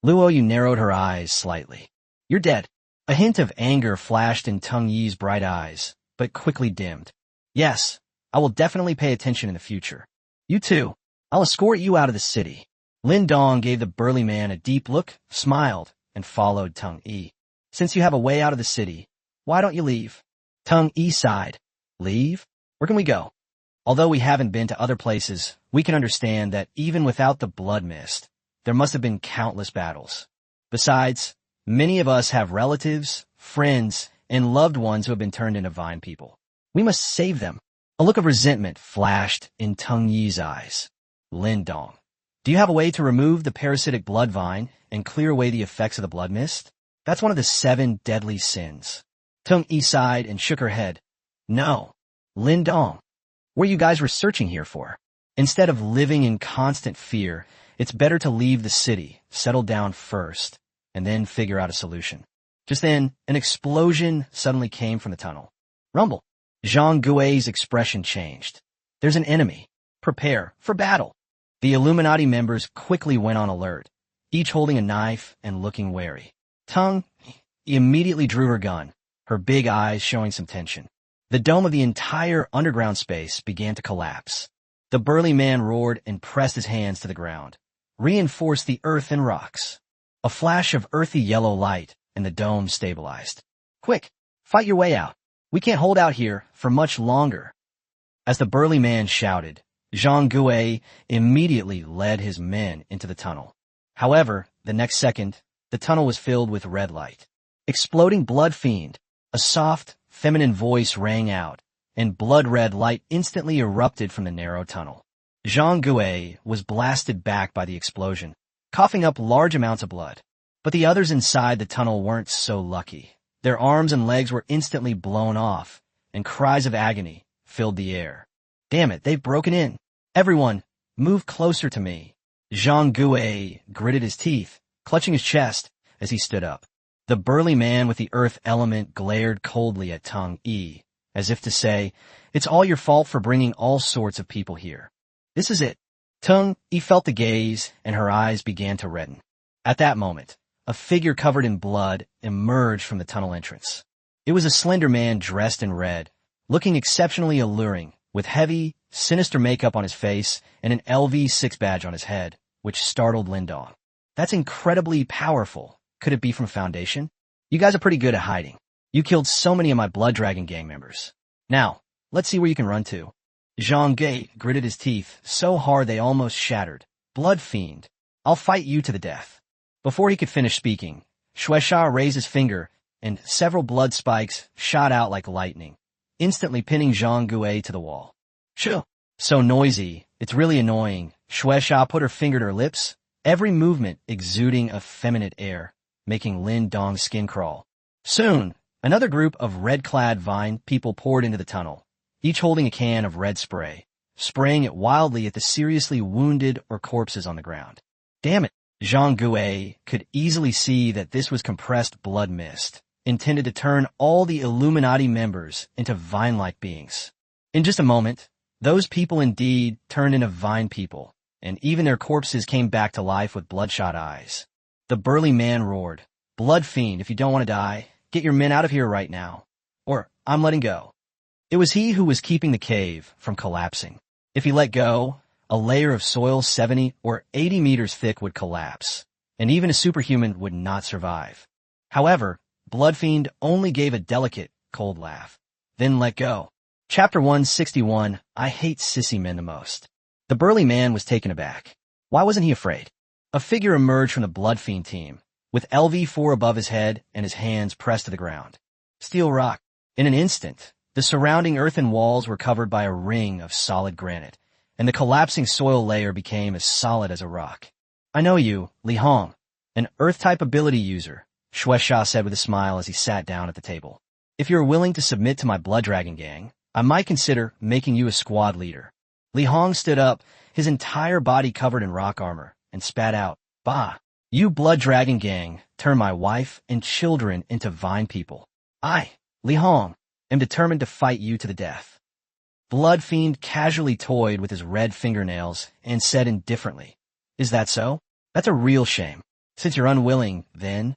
Luo Yu narrowed her eyes slightly. "You're dead." A hint of anger flashed in Teng Yi's bright eyes, but quickly dimmed. "Yes, I will definitely pay attention in the future. You too. I'll escort you out of the city." Lin Dong gave the burly man a deep look, smiled, and followed Teng Yi. "Since you have a way out of the city, why don't you leave?" Teng Yi sighed. "Leave? Where can we go?" Although we haven't been to other places, we can understand that even without the blood mist, there must have been countless battles. Besides, many of us have relatives, friends, and loved ones who have been turned into vine people. We must save them. A look of resentment flashed in Teng Yi's eyes. "Lin Dong, do you have a way to remove the parasitic blood vine and clear away the effects of the blood mist? That's one of the 7 deadly sins." Teng Yi sighed and shook her head. "No. Lin Dong, what are you guys researching here for? Instead of living in constant fear, it's better to leave the city, settle down first, and then figure out a solution." Just then, an explosion suddenly came from the tunnel. Rumble. Zhang Gui's expression changed. "There's an enemy. Prepare for battle." The Illuminati members quickly went on alert, each holding a knife and looking wary. Teng immediately drew her gun, her big eyes showing some tension. The dome of the entire underground space began to collapse. The burly man roared and pressed his hands to the ground, reinforced the earth and rocks. A flash of earthy yellow light, and the dome stabilized. "Quick, fight your way out. We can't hold out here for much longer." As the burly man shouted, Zhang Gui immediately led his men into the tunnel. However, the next second, the tunnel was filled with red light. "Exploding blood fiend!" A soft, feminine voice rang out, and blood-red light instantly erupted from the narrow tunnel. Zhang Gui was blasted back by the explosion, coughing up large amounts of blood. But the others inside the tunnel weren't so lucky. Their arms and legs were instantly blown off, and cries of agony filled the air. "Damn it, they've broken in. Everyone, move closer to me." Zhang Gui gritted his teeth, clutching his chest as he stood up. The burly man with the earth element glared coldly at Teng Yi, as if to say, "It's all your fault for bringing all sorts of people here. This is it." Teng Yi felt the gaze, and her eyes began to redden. At that moment, a figure covered in blood emerged from the tunnel entrance. It was a slender man dressed in red, looking exceptionally alluring, with heavy, sinister makeup on his face and an LV6 badge on his head, which startled Lin Dong. "That's incredibly powerful. Could it be from Foundation? You guys are pretty good at hiding. You killed so many of my Blood Dragon gang members. Now, let's see where you can run to." Zhang Gui gritted his teeth so hard they almost shattered. "Blood fiend, I'll fight you to the death." Before he could finish speaking, Shueisha raised his finger, and several blood spikes shot out like lightning, instantly pinning Zhang Gui to the wall. "Shoo! So noisy, it's really annoying." Shueisha put her finger to her lips, every movement exuding effeminate air, making Lin Dong's skin crawl. Soon, another group of red-clad vine people poured into the tunnel, each holding a can of red spray, spraying it wildly at the seriously wounded or corpses on the ground. "Damn it, Zhang Gui could easily see that this was compressed blood mist, intended to turn all the Illuminati members into vine-like beings. In just a moment, those people indeed turned into vine people, and even their corpses came back to life with bloodshot eyes. The burly man roared, "Blood fiend, if you don't want to die, get your men out of here right now, or I'm letting go." It was he who was keeping the cave from collapsing. If he let go, a layer of soil 70 or 80 meters thick would collapse, and even a superhuman would not survive. However, Bloodfiend only gave a delicate, cold laugh, then let go. Chapter 161, I hate sissy men the most. The burly man was taken aback. Why wasn't he afraid? A figure emerged from the Bloodfiend team, with LV4 above his head and his hands pressed to the ground. Steel rock. In an instant, the surrounding earthen walls were covered by a ring of solid granite, and the collapsing soil layer became as solid as a rock. I know you, Li Hong, an Earth-type ability user, Shueisha said with a smile as he sat down at the table. If you're willing to submit to my Blood Dragon gang, I might consider making you a squad leader. Li Hong stood up, his entire body covered in rock armor, and spat out, "Bah! You Blood Dragon gang turn my wife and children into vine people. I, Li Hong, am determined to fight you to the death." Bloodfiend casually toyed with his red fingernails and said indifferently, "Is that so? That's a real shame. Since you're unwilling, then."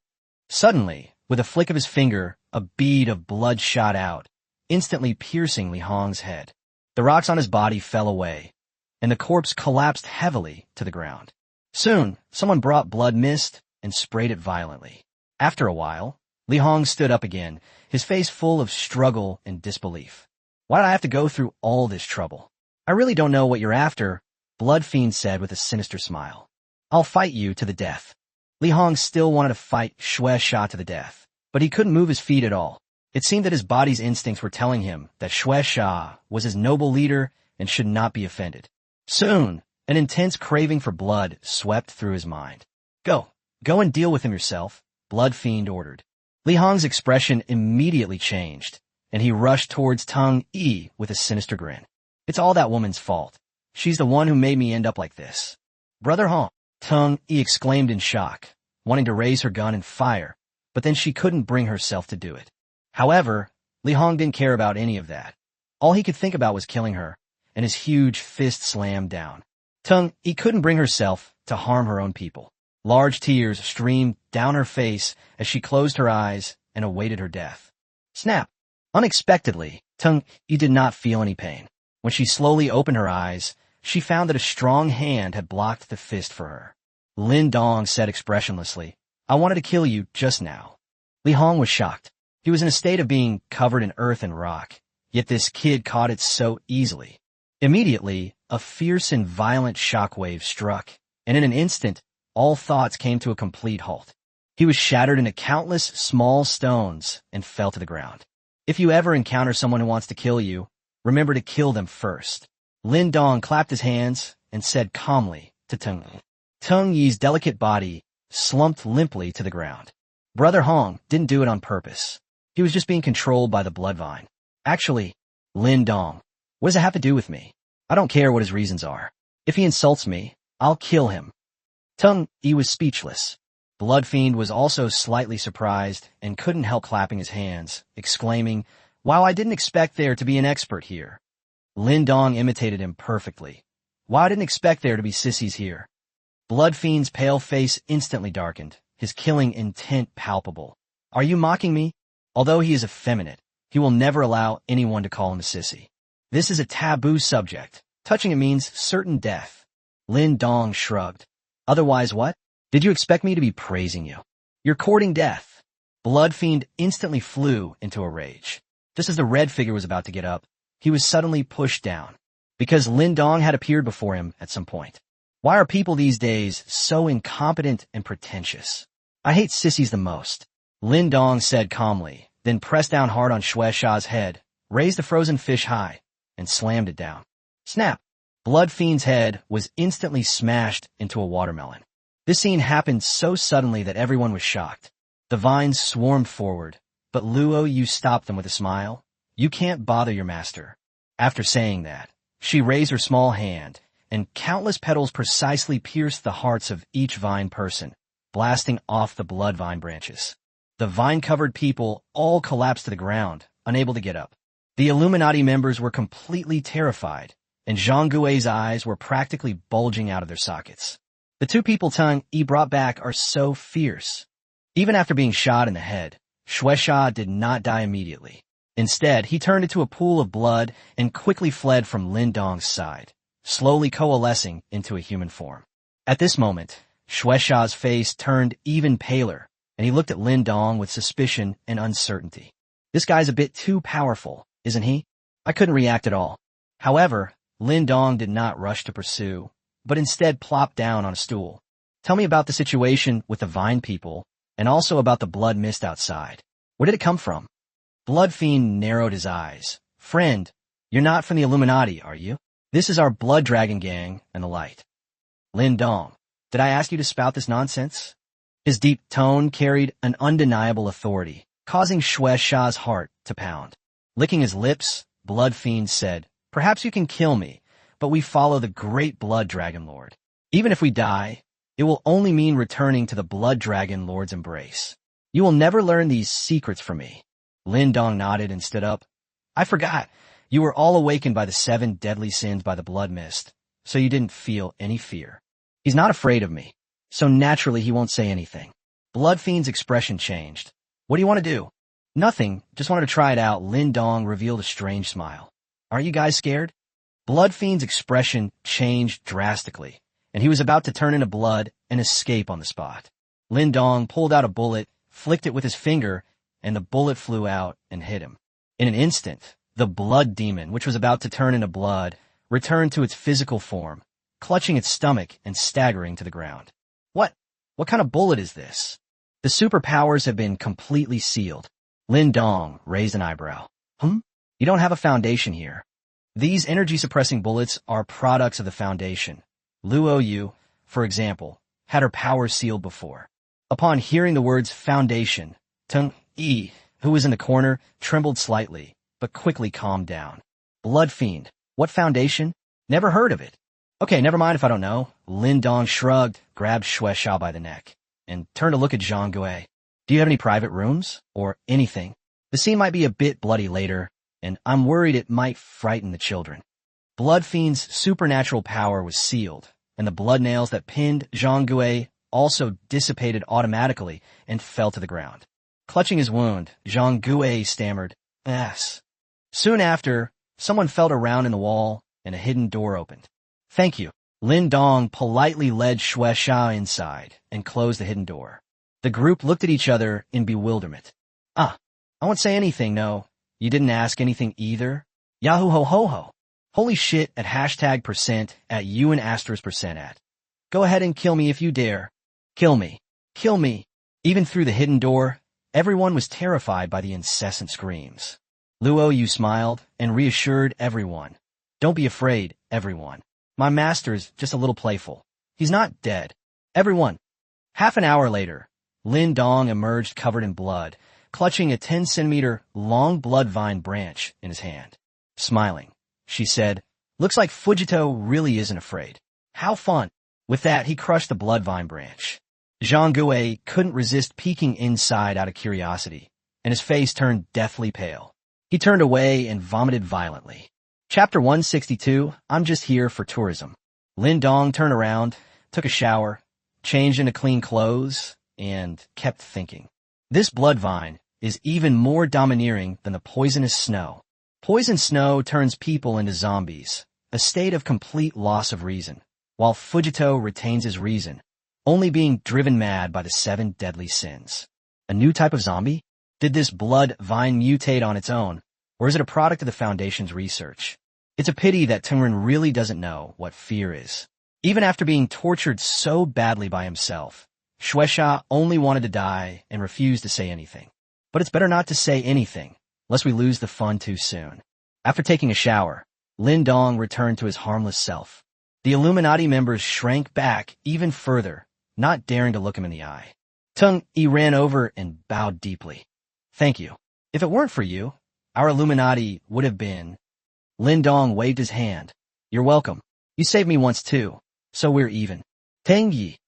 Suddenly, with a flick of his finger, a bead of blood shot out, instantly piercing Li Hong's head. The rocks on his body fell away, and the corpse collapsed heavily to the ground. Soon, someone brought blood mist and sprayed it violently. After a while, Li Hong stood up again, his face full of struggle and disbelief. "Why did I have to go through all this trouble? I really don't know what you're after," Bloodfiend said with a sinister smile. "I'll fight you to the death." Li Hong still wanted to fight Shueisha to the death, but he couldn't move his feet at all. It seemed that his body's instincts were telling him that Shueisha was his noble leader and should not be offended. Soon, an intense craving for blood swept through his mind. Go and deal with him yourself," Bloodfiend ordered. Li Hong's expression immediately changed, and he rushed towards Tung Yi with a sinister grin. "It's all that woman's fault. She's the one who made me end up like this." "Brother Hong," Tung Yi exclaimed in shock, wanting to raise her gun and fire, but then she couldn't bring herself to do it. However, Li Hong didn't care about any of that. All he could think about was killing her, and his huge fist slammed down. Tung Yi couldn't bring herself to harm her own people. Large tears streamed down her face as she closed her eyes and awaited her death. Snap! Unexpectedly, Tung Yi did not feel any pain. When she slowly opened her eyes, she found that a strong hand had blocked the fist for her. Lin Dong said expressionlessly, "I wanted to kill you just now." Li Hong was shocked. He was in a state of being covered in earth and rock, yet this kid caught it so easily. Immediately, a fierce and violent shockwave struck, and in an instant, all thoughts came to a complete halt. He was shattered into countless small stones and fell to the ground. If you ever encounter someone who wants to kill you, remember to kill them first. Lin Dong clapped his hands and said calmly to Tung Yi. Tung Yi's delicate body slumped limply to the ground. Brother Hong didn't do it on purpose. He was just being controlled by the bloodvine. Actually, Lin Dong, what does it have to do with me? I don't care what his reasons are. If he insults me, I'll kill him. Tung Yi was speechless. Bloodfiend was also slightly surprised and couldn't help clapping his hands, exclaiming, "Wow, I didn't expect there to be an expert here." Lin Dong imitated him perfectly. "Wow, I didn't expect there to be sissies here." Bloodfiend's pale face instantly darkened, his killing intent palpable. "Are you mocking me? Although he is effeminate, he will never allow anyone to call him a sissy. This is a taboo subject. Touching it means certain death." Lin Dong shrugged. "Otherwise what? Did you expect me to be praising you? You're courting death." Bloodfiend instantly flew into a rage. Just as the red figure was about to get up, he was suddenly pushed down, because Lin Dong had appeared before him at some point. Why are people these days so incompetent and pretentious? I hate sissies the most, Lin Dong said calmly, then pressed down hard on Shueisha's head, raised the frozen fish high, and slammed it down. Snap! Bloodfiend's head was instantly smashed into a watermelon. This scene happened so suddenly that everyone was shocked. The vines swarmed forward, but Luo Yu stopped them with a smile. "You can't bother your master." After saying that, she raised her small hand, and countless petals precisely pierced the hearts of each vine person, blasting off the blood vine branches. The vine-covered people all collapsed to the ground, unable to get up. The Illuminati members were completely terrified, and Zhang Gui's eyes were practically bulging out of their sockets. The two people Tung Yi brought back are so fierce. Even after being shot in the head, Shueisha did not die immediately. Instead, he turned into a pool of blood and quickly fled from Lin Dong's side, slowly coalescing into a human form. At this moment, Shueisha's face turned even paler, and he looked at Lin Dong with suspicion and uncertainty. This guy's a bit too powerful, isn't he? I couldn't react at all. However, Lin Dong did not rush to pursue, but instead plopped down on a stool. Tell me about the situation with the vine people, and also about the blood mist outside. Where did it come from? Blood Fiend narrowed his eyes. Friend, you're not from the Illuminati, are you? This is our Blood Dragon Gang and the light. Lin Dong, did I ask you to spout this nonsense? His deep tone carried an undeniable authority, causing Shueisha's heart to pound. Licking his lips, Blood Fiend said, perhaps you can kill me, but we follow the great Blood Dragon Lord. Even if we die, it will only mean returning to the Blood Dragon Lord's embrace. You will never learn these secrets from me. Lin Dong nodded and stood up. I forgot. You were all awakened by the 7 deadly sins by the blood mist, so you didn't feel any fear. He's not afraid of me, so naturally he won't say anything. Blood Fiend's expression changed. What do you want to do? Nothing, just wanted to try it out. Lin Dong revealed a strange smile. Aren't you guys scared? Blood Fiend's expression changed drastically, and he was about to turn into blood and escape on the spot. Lin Dong pulled out a bullet, flicked it with his finger, and the bullet flew out and hit him. In an instant, the blood demon, which was about to turn into blood, returned to its physical form, clutching its stomach and staggering to the ground. What kind of bullet is this? The superpowers have been completely sealed. Lin Dong raised an eyebrow. You don't have a foundation here. These energy-suppressing bullets are products of the Foundation. Luo Yu, for example, had her powers sealed before. Upon hearing the words Foundation, Tung Yi, who was in the corner, trembled slightly, but quickly calmed down. Blood Fiend. What Foundation? Never heard of it. Okay, never mind if I don't know. Lin Dong shrugged, grabbed Shueisha by the neck, and turned to look at Zhang Gui. Do you have any private rooms? Or anything? The scene might be a bit bloody later, and I'm worried it might frighten the children. Blood Fiend's supernatural power was sealed, and the blood nails that pinned Zhang Gui also dissipated automatically and fell to the ground. Clutching his wound, Zhang Gui stammered, "Ass." Soon after, someone felt around in the wall, and a hidden door opened. Thank you. Lin Dong politely led Shueisha inside and closed the hidden door. The group looked at each other in bewilderment. I won't say anything, no. You didn't ask anything either? Yahoo ho ho ho. Holy shit at #% at you and *% at. Go ahead and kill me if you dare. Kill me. Kill me. Even through the hidden door, everyone was terrified by the incessant screams. Luo Yu smiled and reassured everyone. Don't be afraid, everyone. My master's just a little playful. He's not dead. Everyone. Half an hour later, Lin Dong emerged covered in blood, clutching a 10-centimeter long blood vine branch in his hand. Smiling, she said, looks like Fujito really isn't afraid. How fun. With that, he crushed the blood vine branch. Zhang Gui couldn't resist peeking inside out of curiosity, and his face turned deathly pale. He turned away and vomited violently. Chapter 162, I'm just here for tourism. Lin Dong turned around, took a shower, changed into clean clothes, and kept thinking. This blood vine is even more domineering than the poisonous snow. Poison snow turns people into zombies, a state of complete loss of reason, while Fujito retains his reason, only being driven mad by the 7 deadly sins. A new type of zombie? Did this blood vine mutate on its own, or is it a product of the Foundation's research? It's a pity that Tungren really doesn't know what fear is. Even after being tortured so badly by himself, Shueisha only wanted to die and refused to say anything. But it's better not to say anything, lest we lose the fun too soon. After taking a shower, Lin Dong returned to his harmless self. The Illuminati members shrank back even further, not daring to look him in the eye. Tung Yi ran over and bowed deeply. Thank you. If it weren't for you, our Illuminati would have been... Lin Dong waved his hand. You're welcome. You saved me once too, so we're even. Tang Yi,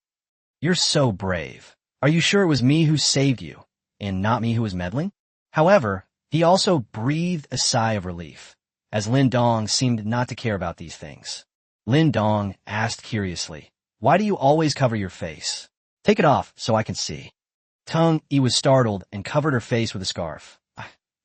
you're so brave. Are you sure it was me who saved you, and not me who was meddling? However, he also breathed a sigh of relief, as Lin Dong seemed not to care about these things. Lin Dong asked curiously, "Why do you always cover your face? Take it off so I can see." Tang Yi was startled and covered her face with a scarf.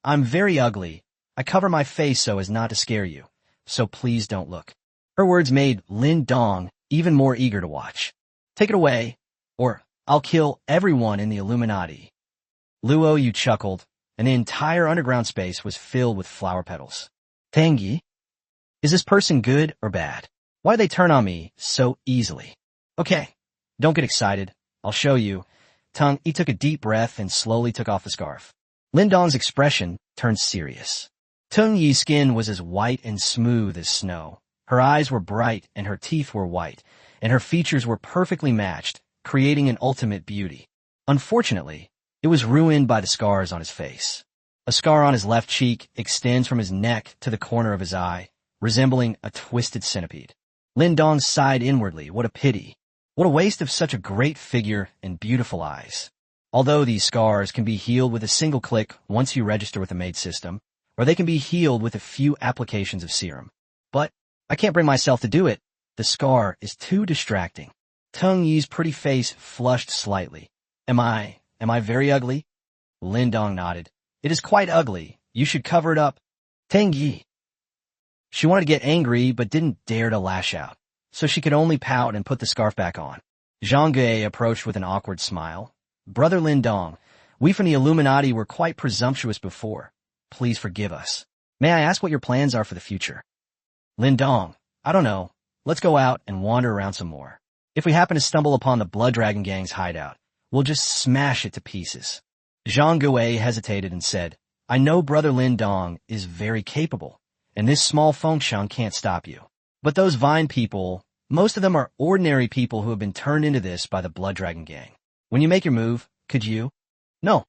"I'm very ugly. I cover my face so as not to scare you, so please don't look." Her words made Lin Dong even more eager to watch. "Take it away, or I'll kill everyone in the Illuminati." Luo Yu chuckled, and the entire underground space was filled with flower petals. "Tang Yi, is this person good or bad? Why do they turn on me so easily?" "Okay, don't get excited. I'll show you." Tang Yi took a deep breath and slowly took off the scarf. Lin Dong's expression turned serious. Tang Yi's skin was as white and smooth as snow. Her eyes were bright and her teeth were white, and her features were perfectly matched, creating an ultimate beauty. Unfortunately, it was ruined by the scars on his face. A scar on his left cheek extends from his neck to the corner of his eye, resembling a twisted centipede. Lin Dong sighed inwardly. What a pity. What a waste of such a great figure and beautiful eyes. Although these scars can be healed with a single click once you register with the maid system, or they can be healed with a few applications of serum. But I can't bring myself to do it. The scar is too distracting. Tang Yi's pretty face flushed slightly. Am I very ugly?" Lin Dong nodded. "It is quite ugly. You should cover it up." Tang Yi. She wanted to get angry but didn't dare to lash out, so she could only pout and put the scarf back on. Zhang Gui approached with an awkward smile. "Brother Lin Dong, we from the Illuminati were quite presumptuous before. Please forgive us. May I ask what your plans are for the future?" "Lin Dong, I don't know. Let's go out and wander around some more. If we happen to stumble upon the Blood Dragon Gang's hideout, we'll just smash it to pieces." Zhang Gui hesitated and said, "I know Brother Lin Dong is very capable, and this small Fengsheng can't stop you. But those Vine people, most of them are ordinary people who have been turned into this by the Blood Dragon Gang. When you make your move, could you?" "No,"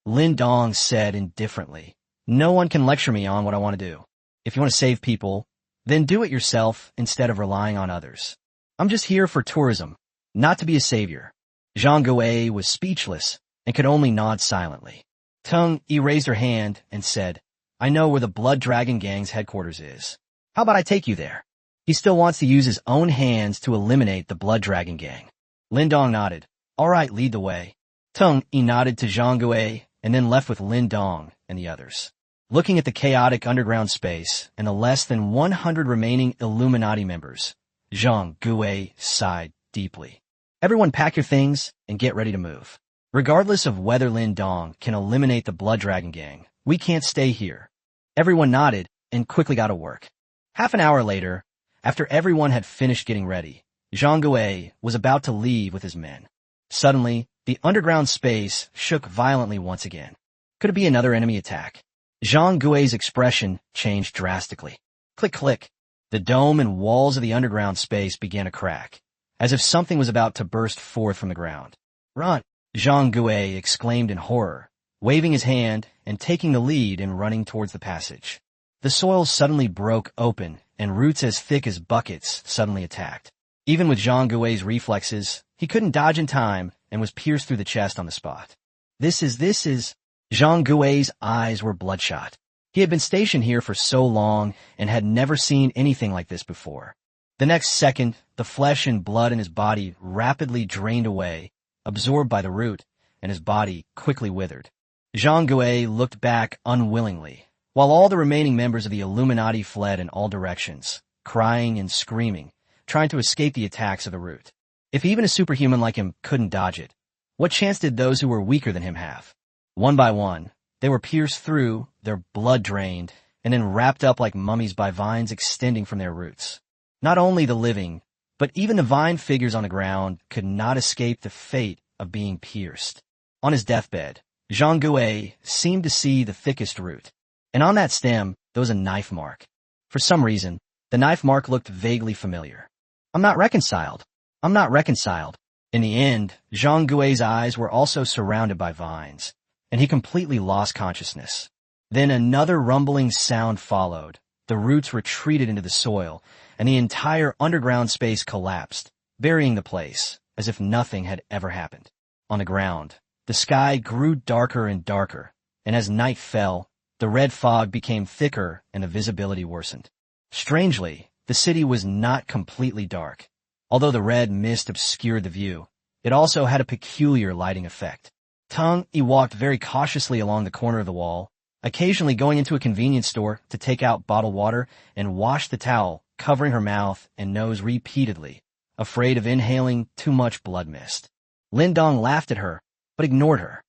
Lin Dong said indifferently. "No one can lecture me on what I want to do. If you want to save people, then do it yourself instead of relying on others. I'm just here for tourism, not to be a savior." Zhang Gui was speechless and could only nod silently. Tang Yi raised her hand and said, "I know where the Blood Dragon Gang's headquarters is. How about I take you there?" He still wants to use his own hands to eliminate the Blood Dragon Gang. Lin Dong nodded. "All right, lead the way." Tang Yi nodded to Zhang Gui and then left with Lin Dong and the others. Looking at the chaotic underground space and the less than 100 remaining Illuminati members, Zhang Gui sighed deeply. "Everyone pack your things and get ready to move. Regardless of whether Lin Dong can eliminate the Blood Dragon Gang, we can't stay here." Everyone nodded and quickly got to work. Half an hour later, after everyone had finished getting ready, Zhang Gui was about to leave with his men. Suddenly, the underground space shook violently once again. Could it be another enemy attack? Zhang Gui's expression changed drastically. Click, click. The dome and walls of the underground space began to crack, as if something was about to burst forth from the ground. "Run!" Zhang Gui exclaimed in horror, waving his hand and taking the lead in running towards the passage. The soil suddenly broke open, and roots as thick as buckets suddenly attacked. Even with Zhang Gui's reflexes, he couldn't dodge in time and was pierced through the chest on the spot. This is... Zhang Gui's eyes were bloodshot. He had been stationed here for so long and had never seen anything like this before. The next second, the flesh and blood in his body rapidly drained away, absorbed by the root, and his body quickly withered. Zhang Gui looked back unwillingly, while all the remaining members of the Illuminati fled in all directions, crying and screaming, trying to escape the attacks of the root. If even a superhuman like him couldn't dodge it, what chance did those who were weaker than him have? One by one, they were pierced through, their blood drained, and then wrapped up like mummies by vines extending from their roots. Not only the living, but even the vine figures on the ground could not escape the fate of being pierced. On his deathbed, Zhang Gui seemed to see the thickest root, and on that stem there was a knife mark. For some reason, the knife mark looked vaguely familiar. I'm not reconciled. In the end, Zhang Gui's eyes were also surrounded by vines, and he completely lost consciousness. Then another rumbling sound followed, the roots retreated into the soil, and the entire underground space collapsed, burying the place, as if nothing had ever happened. On the ground, the sky grew darker and darker, and as night fell, the red fog became thicker and the visibility worsened. Strangely, the city was not completely dark. Although the red mist obscured the view, it also had a peculiar lighting effect. Tang-yi walked very cautiously along the corner of the wall, occasionally going into a convenience store to take out bottled water and wash the towel, covering her mouth and nose repeatedly, afraid of inhaling too much blood mist. Lin Dong laughed at her, but ignored her.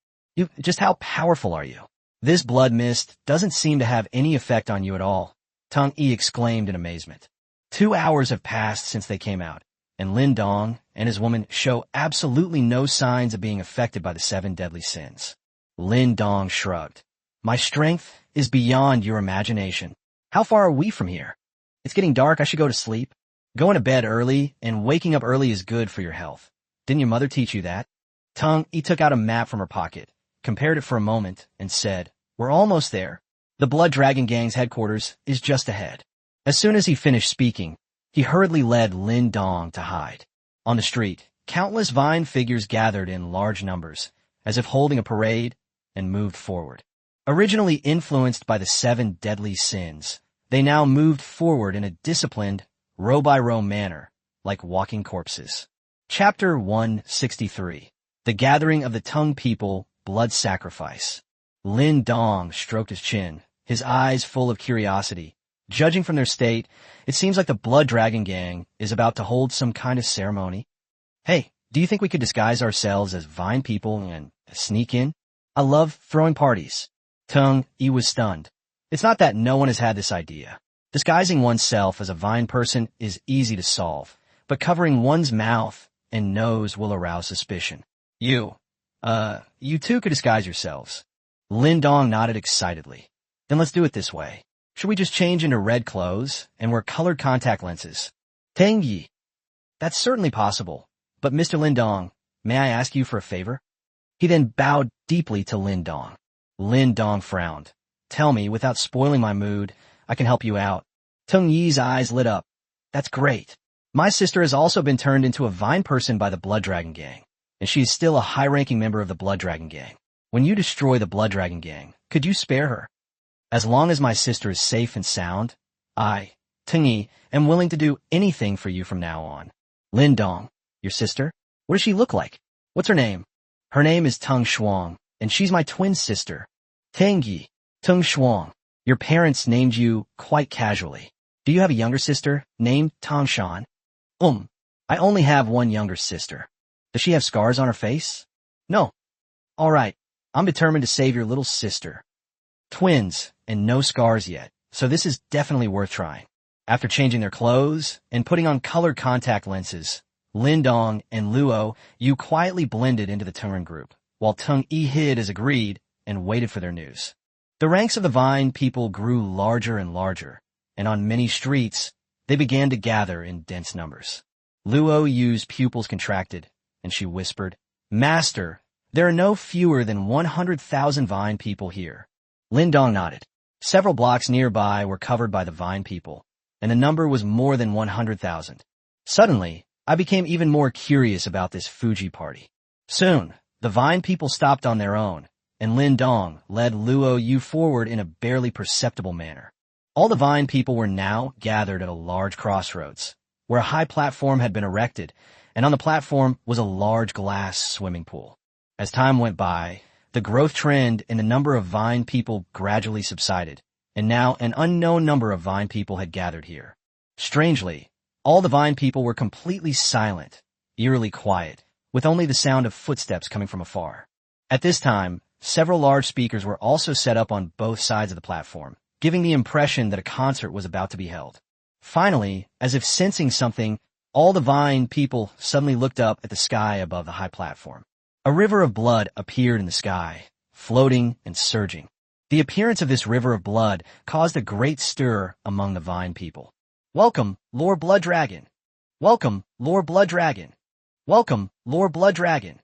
Just how powerful are you? This blood mist doesn't seem to have any effect on you at all, Tang-yi exclaimed in amazement. 2 hours have passed since they came out, and Lin Dong and his woman show absolutely no signs of being affected by the 7 deadly sins. Lin Dong shrugged. My strength is beyond your imagination. How far are we from here? It's getting dark, I should go to sleep. Going to bed early and waking up early is good for your health. Didn't your mother teach you that? Tang-yi took out a map from her pocket, compared it for a moment, and said, We're almost there. The Blood Dragon Gang's headquarters is just ahead. As soon as he finished speaking, he hurriedly led Lin Dong to hide. On the street, countless vine figures gathered in large numbers, as if holding a parade, and moved forward. Originally influenced by the 7 deadly sins, they now moved forward in a disciplined, row-by-row manner, like walking corpses. Chapter 163. The Gathering of the Tung People, Blood Sacrifice. Lin Dong stroked his chin, his eyes full of curiosity. Judging from their state, it seems like the Blood Dragon Gang is about to hold some kind of ceremony. Hey, do you think we could disguise ourselves as vine people and sneak in? I love throwing parties. Tang-yi was stunned. It's not that no one has had this idea. Disguising oneself as a vine person is easy to solve, but covering one's mouth and nose will arouse suspicion. You two could disguise yourselves. Lin Dong nodded excitedly. Then let's do it this way. Should we just change into red clothes and wear colored contact lenses? Tang-yi. That's certainly possible. But Mr. Lin Dong, may I ask you for a favor? He then bowed deeply to Lin Dong. Lin Dong frowned. Tell me, without spoiling my mood, I can help you out. Tang-yi's eyes lit up. That's great. My sister has also been turned into a vine person by the Blood Dragon Gang, and she is still a high-ranking member of the Blood Dragon Gang. When you destroy the Blood Dragon Gang, could you spare her? As long as my sister is safe and sound, I, Tang-yi, am willing to do anything for you from now on. Lin Dong, your sister? What does she look like? What's her name? Her name is Tang Shuang, and she's my twin sister. Tang-yi, Tang Shuang. Your parents named you quite casually. Do you have a younger sister named Tang Shan? I only have one younger sister. Does she have scars on her face? No. All right, I'm determined to save your little sister. Twins, and no scars yet, so this is definitely worth trying. After changing their clothes and putting on colored contact lenses, Lin Dong and Luo Yu quietly blended into the Tungren group, while Tang-yi hid as agreed and waited for their news. The ranks of the Vine people grew larger and larger, and on many streets, they began to gather in dense numbers. Luo Yu's pupils contracted, and she whispered, Master, there are no fewer than 100,000 Vine people here. Lin Dong nodded. Several blocks nearby were covered by the Vine people, and the number was more than 100,000. Suddenly, I became even more curious about this Fuji party. Soon, the Vine people stopped on their own, and Lin Dong led Luo Yu forward in a barely perceptible manner. All the Vine people were now gathered at a large crossroads, where a high platform had been erected, and on the platform was a large glass swimming pool. As time went by, the growth trend in the number of Vine people gradually subsided, and now an unknown number of Vine people had gathered here. Strangely, all the Vine people were completely silent, eerily quiet, with only the sound of footsteps coming from afar. At this time, several large speakers were also set up on both sides of the platform, giving the impression that a concert was about to be held. Finally, as if sensing something, all the Vine people suddenly looked up at the sky above the high platform. A river of blood appeared in the sky, floating and surging. The appearance of this river of blood caused a great stir among the Vine people. Welcome, Lord Blood Dragon. Welcome, Lord Blood Dragon. Welcome, Lord Blood Dragon.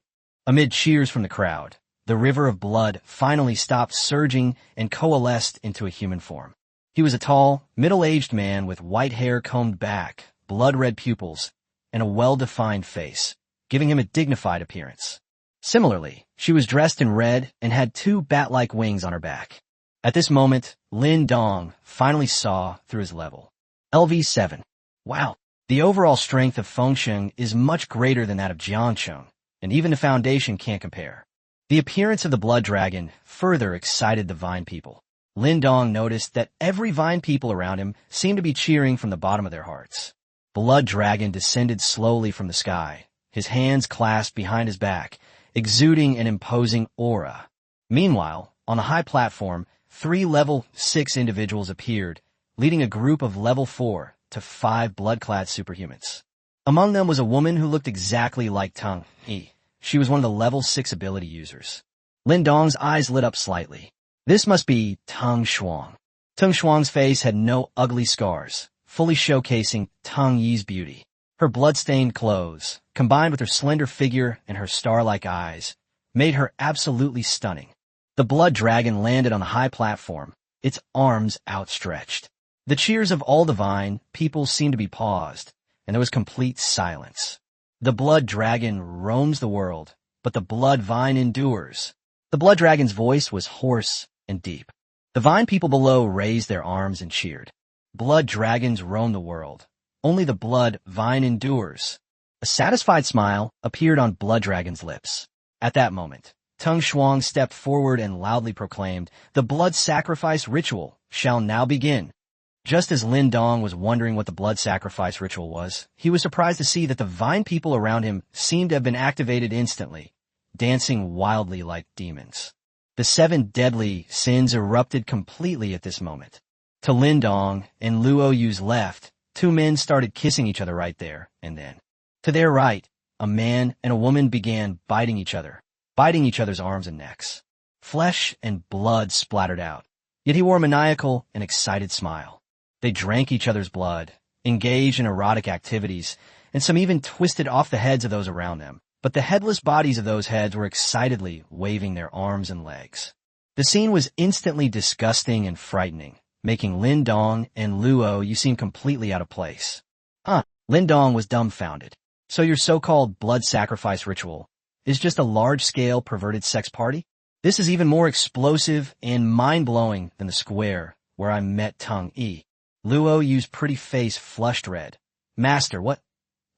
Amid cheers from the crowd, the river of blood finally stopped surging and coalesced into a human form. He was a tall, middle-aged man with white hair combed back, blood-red pupils, and a well-defined face, giving him a dignified appearance. Similarly, she was dressed in red and had two bat-like wings on her back. At this moment, Lin Dong finally saw through his level. LV7. Wow, the overall strength of Fengsheng is much greater than that of Jiangcheng, and even the Foundation can't compare. The appearance of the blood dragon further excited the Vine people. Lin Dong noticed that every Vine people around him seemed to be cheering from the bottom of their hearts. Blood Dragon descended slowly from the sky, his hands clasped behind his back, exuding an imposing aura. Meanwhile, on the high platform, 3 level 6 individuals appeared, leading a group of level 4 to 5 blood-clad superhumans. Among them was a woman who looked exactly like Teng Yi. She was one of the level 6 ability users. Lin Dong's eyes lit up slightly. This must be Teng Shuang. Teng Shuang's face had no ugly scars, fully showcasing Teng Yi's beauty. Her blood-stained clothes, combined with her slender figure and her star-like eyes, made her absolutely stunning. The blood dragon landed on the high platform, its arms outstretched. The cheers of all the Vine people seemed to be paused, and there was complete silence. The blood dragon roams the world, but the blood vine endures. The blood dragon's voice was hoarse and deep. The Vine people below raised their arms and cheered. Blood dragons roam the world. Only the blood vine endures. A satisfied smile appeared on Blood Dragon's lips. At that moment, Teng Shuang stepped forward and loudly proclaimed, "The blood sacrifice ritual shall now begin." Just as Lin Dong was wondering what the blood sacrifice ritual was, he was surprised to see that the Vine people around him seemed to have been activated instantly, dancing wildly like demons. The 7 deadly sins erupted completely at this moment. To Lin Dong and Luo Yu's left, 2 men started kissing each other right there and then. To their right, a man and a woman began biting each other's arms and necks. Flesh and blood splattered out, yet he wore a maniacal and excited smile. They drank each other's blood, engaged in erotic activities, and some even twisted off the heads of those around them. But the headless bodies of those heads were excitedly waving their arms and legs. The scene was instantly disgusting and frightening, making Lin Dong and Luo Yu seem completely out of place. Lin Dong was dumbfounded. So your so-called blood sacrifice ritual is just a large-scale perverted sex party? This is even more explosive and mind-blowing than the square where I met Teng Yi. Luo Yu's pretty face flushed red. Master, what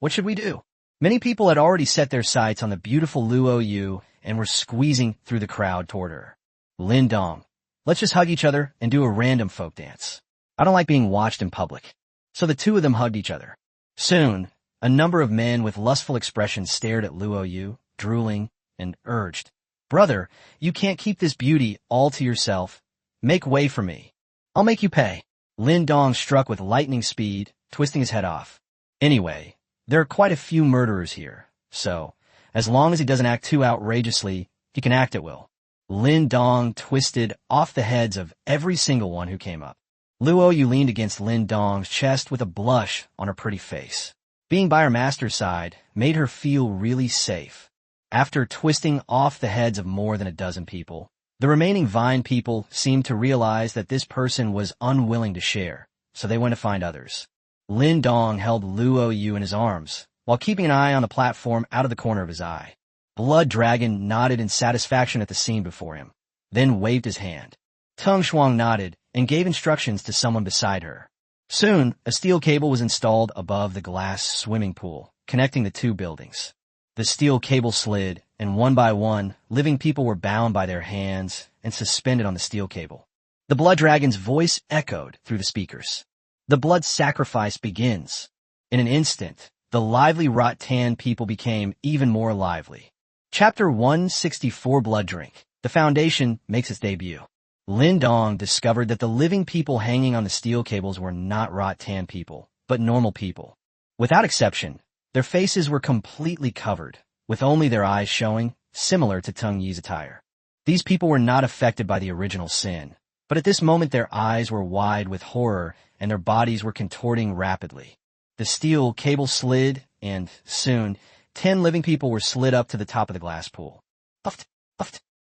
should we do? Many people had already set their sights on the beautiful Luo Yu and were squeezing through the crowd toward her. Lin Dong, let's just hug each other and do a random folk dance. I don't like being watched in public. So the 2 of them hugged each other. Soon, a number of men with lustful expressions stared at Luo Yu, drooling, and urged, "Brother, you can't keep this beauty all to yourself. Make way for me. I'll make you pay." Lin Dong struck with lightning speed, twisting his head off. Anyway, there are quite a few murderers here, so, as long as he doesn't act too outrageously, he can act at will. Lin Dong twisted off the heads of every single one who came up. Luo Yu leaned against Lin Dong's chest with a blush on her pretty face. Being by her master's side made her feel really safe. After twisting off the heads of more than a dozen people, the remaining Vine people seemed to realize that this person was unwilling to share, so they went to find others. Lin Dong held Luo Yu in his arms, while keeping an eye on the platform out of the corner of his eye. Blood Dragon nodded in satisfaction at the scene before him, then waved his hand. Teng Shuang nodded and gave instructions to someone beside her. Soon, a steel cable was installed above the glass swimming pool, connecting the 2 buildings. The steel cable slid, and one by one, living people were bound by their hands and suspended on the steel cable. The blood dragon's voice echoed through the speakers. The blood sacrifice begins. In an instant, the lively Rot-Tan people became even more lively. Chapter 164 Blood Drink. The Foundation makes its debut. Lin Dong discovered that the living people hanging on the steel cables were not Rot-Tan people, but normal people. Without exception, their faces were completely covered, with only their eyes showing, similar to Teng Yi's attire. These people were not affected by the original sin, but at this moment their eyes were wide with horror and their bodies were contorting rapidly. The steel cable slid, and soon, 10 living people were slid up to the top of the glass pool. Uft.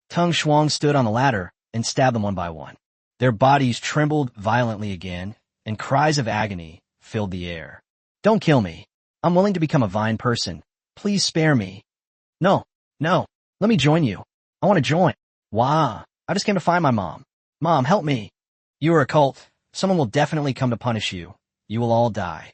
Teng Shuang stood on the ladder and stabbed them one by one. Their bodies trembled violently again, and cries of agony filled the air. "Don't kill me. I'm willing to become a vine person. Please spare me." "No, no, let me join you. I want to join." "Wah, I just came to find my mom. Mom, help me." "You are a cult. Someone will definitely come to punish you. You will all die."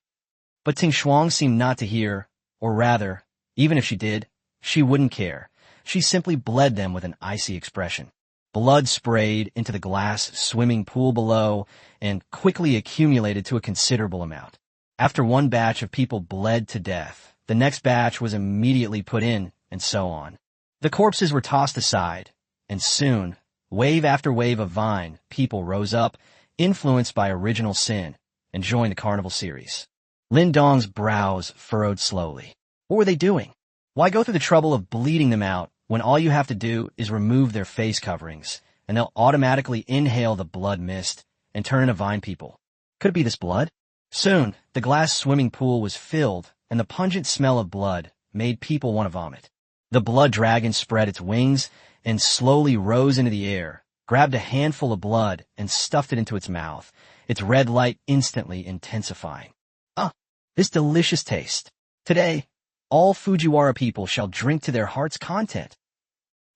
But Ting Shuang seemed not to hear, or rather, even if she did, she wouldn't care. She simply bled them with an icy expression. Blood sprayed into the glass swimming pool below and quickly accumulated to a considerable amount. After one batch of people bled to death, the next batch was immediately put in, and so on. The corpses were tossed aside, and soon, wave after wave of vine people rose up, influenced by original sin, and joined the carnival series. Lin Dong's brows furrowed slowly. What were they doing? Why go through the trouble of bleeding them out when all you have to do is remove their face coverings, and they'll automatically inhale the blood mist and turn into vine people? Could it be this blood? Soon, the glass swimming pool was filled, and the pungent smell of blood made people want to vomit. The blood dragon spread its wings and slowly rose into the air, grabbed a handful of blood and stuffed it into its mouth, its red light instantly intensifying. "Ah, this delicious taste. Today, all Fujiwara people shall drink to their heart's content."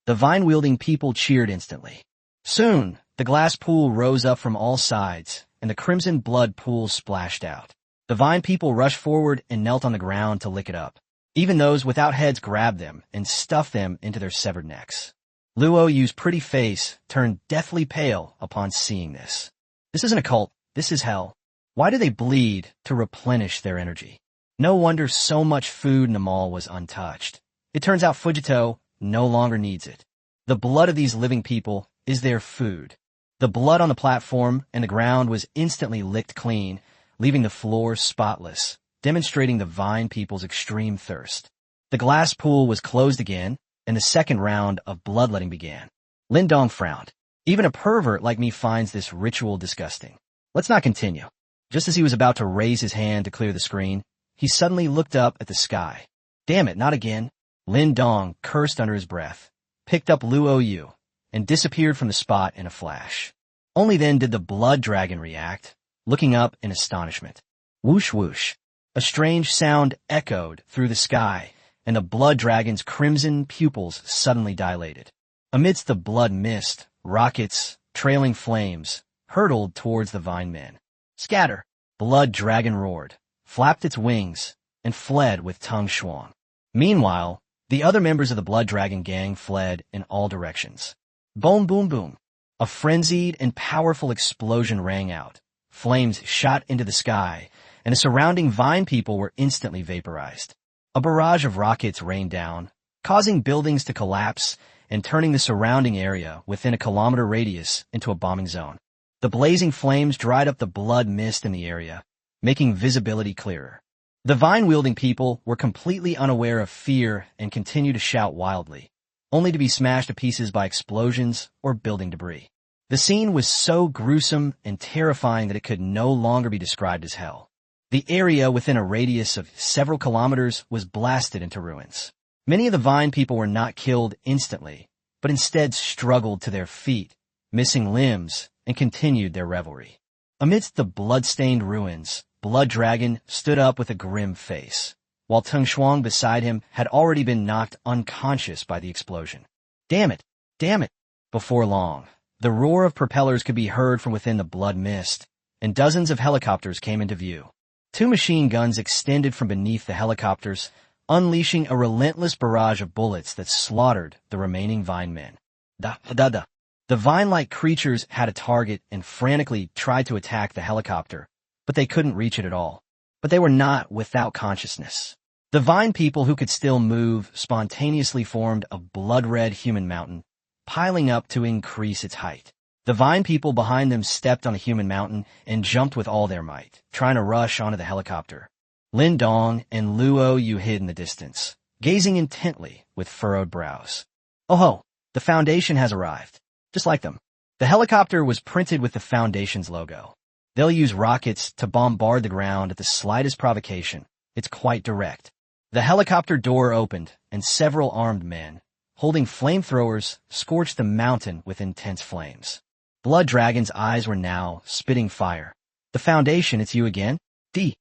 The vine-wielding people cheered instantly. Soon, the glass pool rose up from all sides, and the crimson blood pools splashed out. The vine people rushed forward and knelt on the ground to lick it up. Even those without heads grabbed them and stuffed them into their severed necks. Luo Yu's pretty face turned deathly pale upon seeing this. This isn't a cult, this is hell. Why do they bleed to replenish their energy? No wonder so much food in the mall was untouched. It turns out Fujito no longer needs it. The blood of these living people is their food. The blood on the platform and the ground was instantly licked clean, leaving the floor spotless, demonstrating the vine people's extreme thirst. The glass pool was closed again, and the second round of bloodletting began. Lin Dong frowned. Even a pervert like me finds this ritual disgusting. Let's not continue. Just as he was about to raise his hand to clear the screen, he suddenly looked up at the sky. Damn it, not again. Lin Dong cursed under his breath, picked up Luo Yu, and disappeared from the spot in a flash. Only then did the blood dragon react, looking up in astonishment. Whoosh whoosh. A strange sound echoed through the sky, and the blood dragon's crimson pupils suddenly dilated. Amidst the blood mist, rockets, trailing flames, hurtled towards the vine men. Scatter! Blood dragon roared, flapped its wings, and fled with tongue shuang. Meanwhile, the other members of the blood dragon gang fled in all directions. Boom boom boom. A frenzied and powerful explosion rang out. Flames shot into the sky, and the surrounding vine people were instantly vaporized. A barrage of rockets rained down, causing buildings to collapse and turning the surrounding area within a kilometer radius into a bombing zone. The blazing flames dried up the blood mist in the area, making visibility clearer. The vine-wielding people were completely unaware of fear and continued to shout wildly, only to be smashed to pieces by explosions or building debris. The scene was so gruesome and terrifying that it could no longer be described as hell. The area within a radius of several kilometers was blasted into ruins. Many of the vine people were not killed instantly, but instead struggled to their feet, missing limbs, and continued their revelry. Amidst the blood-stained ruins, Blood Dragon stood up with a grim face, while Tung Shuang beside him had already been knocked unconscious by the explosion. Damn it! Damn it! Before long, the roar of propellers could be heard from within the blood mist, and dozens of helicopters came into view. 2 machine guns extended from beneath the helicopters, unleashing a relentless barrage of bullets that slaughtered the remaining vine men. Da-da-da. The vine-like creatures had a target and frantically tried to attack the helicopter, but they couldn't reach it at all. But they were not without consciousness. The vine people who could still move spontaneously formed a blood-red human mountain, piling up to increase its height. The vine people behind them stepped on the human mountain and jumped with all their might, trying to rush onto the helicopter. Lin Dong and Luo Yu hid in the distance, gazing intently with furrowed brows. Oh ho, the Foundation has arrived. Just like them. The helicopter was printed with the Foundation's logo. They'll use rockets to bombard the ground at the slightest provocation. It's quite direct. The helicopter door opened, and several armed men, holding flamethrowers, scorched the mountain with intense flames. Blood Dragon's eyes were now spitting fire. The Foundation, it's you again? D.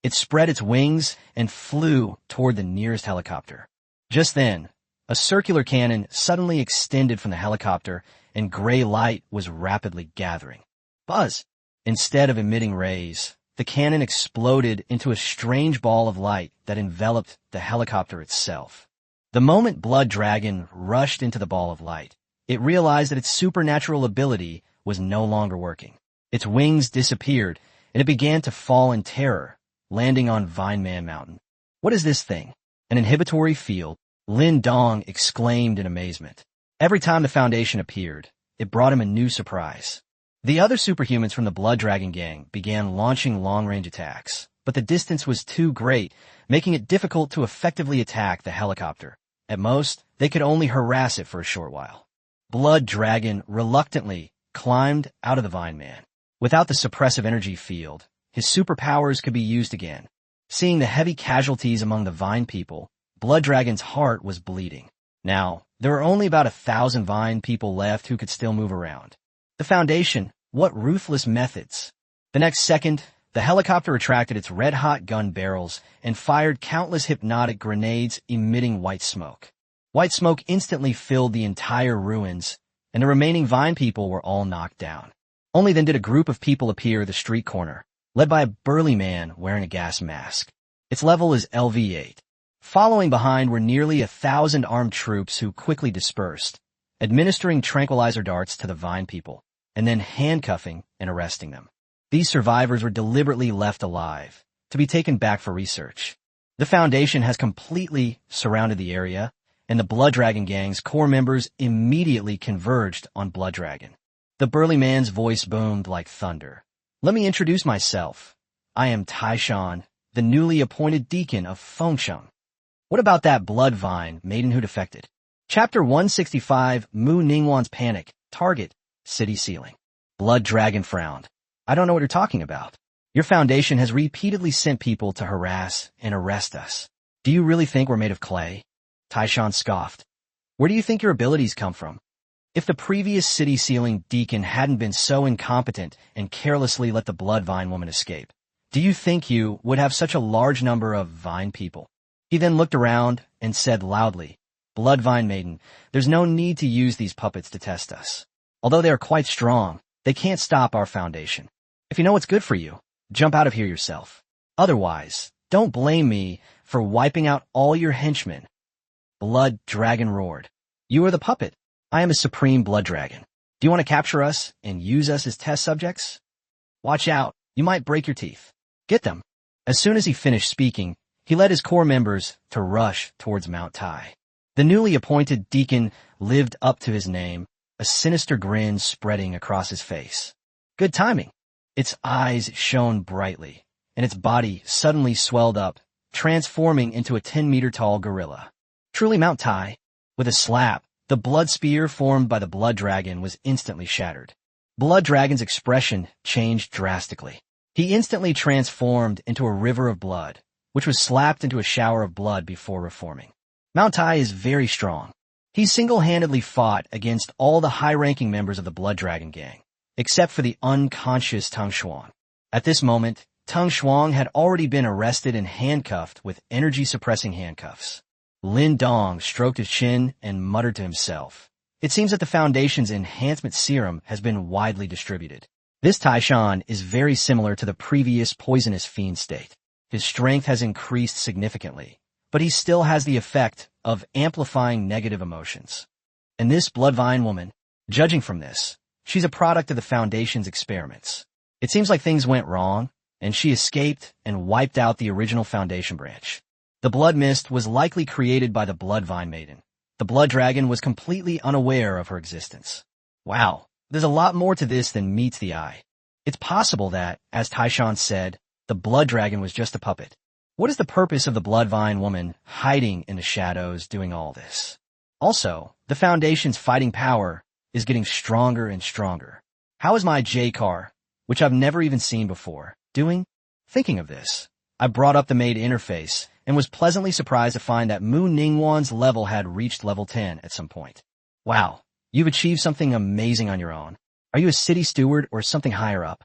It spread its wings and flew toward the nearest helicopter. Just then, a circular cannon suddenly extended from the helicopter, and gray light was rapidly gathering. Buzz! Instead of emitting rays, the cannon exploded into a strange ball of light that enveloped the helicopter itself. The moment Blood Dragon rushed into the ball of light, it realized that its supernatural ability was no longer working. Its wings disappeared, and it began to fall in terror, landing on Vineman Mountain. What is this thing? An inhibitory field? Lin Dong exclaimed in amazement. Every time the Foundation appeared, it brought him a new surprise. The other superhumans from the Blood Dragon gang began launching long-range attacks, but the distance was too great, making it difficult to effectively attack the helicopter. At most, they could only harass it for a short while. Blood Dragon reluctantly climbed out of the Vine Man. Without the suppressive energy field, his superpowers could be used again. Seeing the heavy casualties among the Vine people, Blood Dragon's heart was bleeding. Now, there were only about 1,000 Vine people left who could still move around. The Foundation, what ruthless methods! The next second, the helicopter retracted its red-hot gun barrels and fired countless hypnotic grenades emitting white smoke. White smoke instantly filled the entire ruins, and the remaining Vine people were all knocked down. Only then did a group of people appear at the street corner, led by a burly man wearing a gas mask. Its level is LV8. Following behind were nearly 1,000 armed troops who quickly dispersed, administering tranquilizer darts to the Vine people, and then handcuffing and arresting them. These survivors were deliberately left alive, to be taken back for research. The Foundation has completely surrounded the area, and the Blood Dragon gang's core members immediately converged on Blood Dragon. The burly man's voice boomed like thunder. Let me introduce myself. I am Taishan, the newly appointed deacon of Fengsheng. What about that blood vine maiden who defected? Chapter 165, Mu Ningwan's Panic. Target, City Ceiling. Blood Dragon frowned. I don't know what you're talking about. Your Foundation has repeatedly sent people to harass and arrest us. Do you really think we're made of clay? Taishan scoffed. Where do you think your abilities come from? If the previous City Ceiling deacon hadn't been so incompetent and carelessly let the Blood Vine woman escape, do you think you would have such a large number of Vine people? He then looked around and said loudly, Blood Vine Maiden, there's no need to use these puppets to test us. Although they are quite strong, they can't stop our Foundation. If you know what's good for you, jump out of here yourself. Otherwise, don't blame me for wiping out all your henchmen. Blood Dragon roared. You are the puppet. I am a supreme Blood Dragon. Do you want to capture us and use us as test subjects? Watch out, you might break your teeth. Get them. As soon as he finished speaking, he led his core members to rush towards Mount Tai. The newly appointed deacon lived up to his name, a sinister grin spreading across his face. Good timing. Its eyes shone brightly, and its body suddenly swelled up, transforming into a 10-meter-tall gorilla. Truly Mount Tai. With a slap, the blood spear formed by the Blood Dragon was instantly shattered. Blood Dragon's expression changed drastically. He instantly transformed into a river of blood, which was slapped into a shower of blood before reforming. Mount Tai is very strong. He single-handedly fought against all the high-ranking members of the Blood Dragon gang, except for the unconscious Teng Shuang. At this moment, Teng Shuang had already been arrested and handcuffed with energy-suppressing handcuffs. Lin Dong stroked his chin and muttered to himself. It seems that the Foundation's enhancement serum has been widely distributed. This Taishan is very similar to the previous poisonous fiend state. His strength has increased significantly, but he still has the effect of amplifying negative emotions. And this Bloodvine woman, judging from this, she's a product of the Foundation's experiments. It seems like things went wrong, and she escaped and wiped out the original Foundation branch. The blood mist was likely created by the Bloodvine Maiden. The Blood Dragon was completely unaware of her existence. Wow, there's a lot more to this than meets the eye. It's possible that, as Taishan said, the Blood Dragon was just a puppet. What is the purpose of the Bloodvine woman hiding in the shadows doing all this? Also, the Foundation's fighting power is getting stronger and stronger. How is my J-car, which I've never even seen before, doing? Thinking of this, I brought up the maid interface and was pleasantly surprised to find that Mu Ningwan's level had reached level 10 at some point. Wow, you've achieved something amazing on your own. Are you a city steward or something higher up?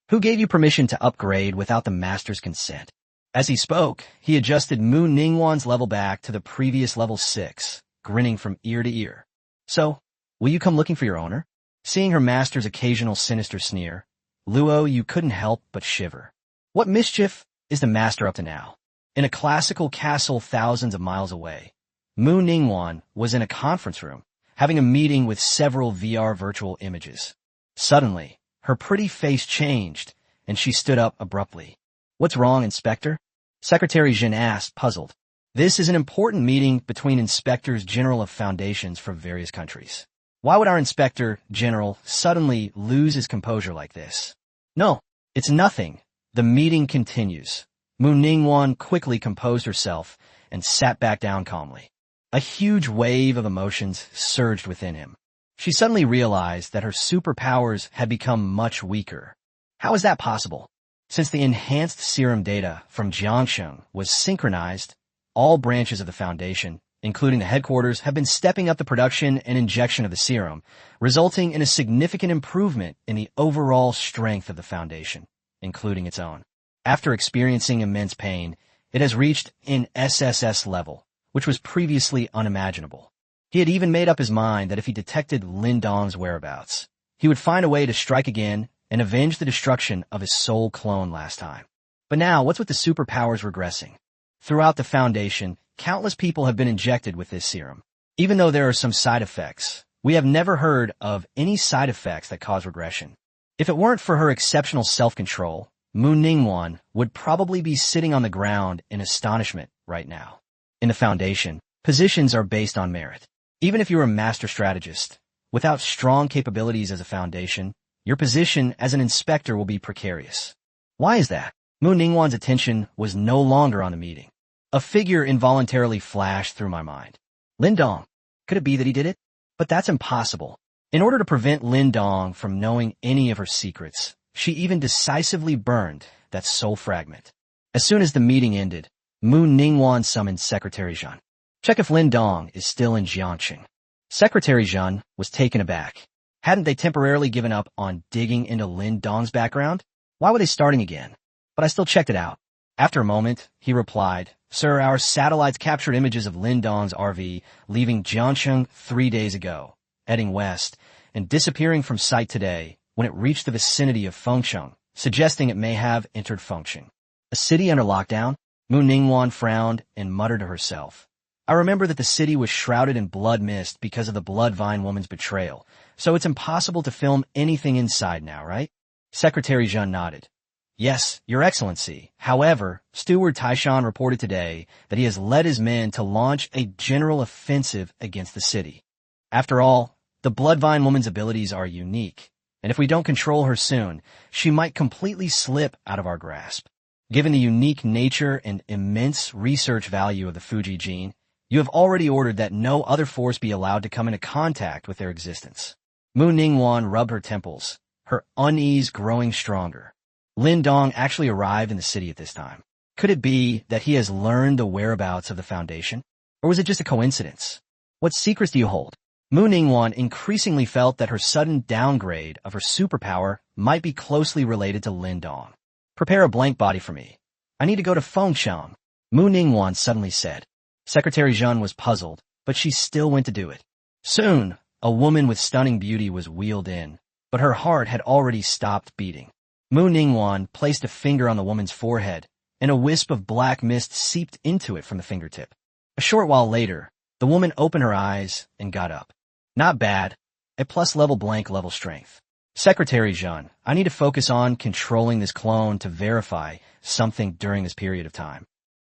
Who gave you permission to upgrade without the master's consent? As he spoke, he adjusted Mu Ningwan's level back to the previous level 6, grinning from ear to ear. So, will you come looking for your owner? Seeing her master's occasional sinister sneer, Luo, you couldn't help but shiver. What mischief is the master up to now? In a classical castle thousands of miles away, Mu Ningwan was in a conference room, having a meeting with several VR virtual images. Suddenly, her pretty face changed, and she stood up abruptly. What's wrong, Inspector? Secretary Jin asked, puzzled. This is an important meeting between Inspectors General of Foundations from various countries. Why would our Inspector General suddenly lose his composure like this? No, it's nothing. The meeting continues. Mu Ningwan quickly composed herself and sat back down calmly. A huge wave of emotions surged within him. She suddenly realized that her superpowers had become much weaker. How is that possible? Since the enhanced serum data from Jiangsheng was synchronized, all branches of the Foundation, including the headquarters, have been stepping up the production and injection of the serum, resulting in a significant improvement in the overall strength of the Foundation, including its own. After experiencing immense pain, it has reached an SSS level, which was previously unimaginable. He had even made up his mind that if he detected Lin Dong's whereabouts, he would find a way to strike again and avenge the destruction of his soul clone last time. But now, what's with the superpowers regressing? Throughout the Foundation, countless people have been injected with this serum. Even though there are some side effects, we have never heard of any side effects that cause regression. If it weren't for her exceptional self-control, Mu Ningwan would probably be sitting on the ground in astonishment right now. In the Foundation, positions are based on merit. Even if you're a master strategist, without strong capabilities as a Foundation, your position as an inspector will be precarious. Why is that? Mu Ningwan's attention was no longer on the meeting. A figure involuntarily flashed through my mind. Lin Dong. Could it be that he did it? But that's impossible. In order to prevent Lin Dong from knowing any of her secrets, she even decisively burned that soul fragment. As soon as the meeting ended, Mu Ningwan summoned Secretary Zhan. Check if Lin Dong is still in Jiangsheng. Secretary Zhan was taken aback. Hadn't they temporarily given up on digging into Lin Dong's background? Why were they starting again? But I still checked it out. After a moment, he replied, Sir, our satellites captured images of Lin Dong's RV leaving Jiangsheng 3 days ago, heading west, and disappearing from sight today when it reached the vicinity of Fengsheng, suggesting it may have entered Fengsheng. A city under lockdown? Mu Ningwan frowned and muttered to herself. I remember that the city was shrouded in blood mist because of the Bloodvine woman's betrayal, so it's impossible to film anything inside now, right? Secretary Zhan nodded. Yes, Your Excellency. However, Steward Taishan reported today that he has led his men to launch a general offensive against the city. After all, the Bloodvine woman's abilities are unique, and if we don't control her soon, she might completely slip out of our grasp. Given the unique nature and immense research value of the Fuji gene, you have already ordered that no other force be allowed to come into contact with their existence. Mu Ningwan rubbed her temples, her unease growing stronger. Lin Dong actually arrived in the city at this time. Could it be that he has learned the whereabouts of the Foundation? Or was it just a coincidence? What secrets do you hold? Mu Ningwan increasingly felt that her sudden downgrade of her superpower might be closely related to Lin Dong. Prepare a blank body for me. I need to go to Fengsheng, Mu Ningwan suddenly said. Secretary Zhan was puzzled, but she still went to do it. Soon, a woman with stunning beauty was wheeled in, but her heart had already stopped beating. Mu Ningwan placed a finger on the woman's forehead, and a wisp of black mist seeped into it from the fingertip. A short while later, the woman opened her eyes and got up. Not bad. A plus level blank level strength. Secretary Zhan, I need to focus on controlling this clone to verify something during this period of time.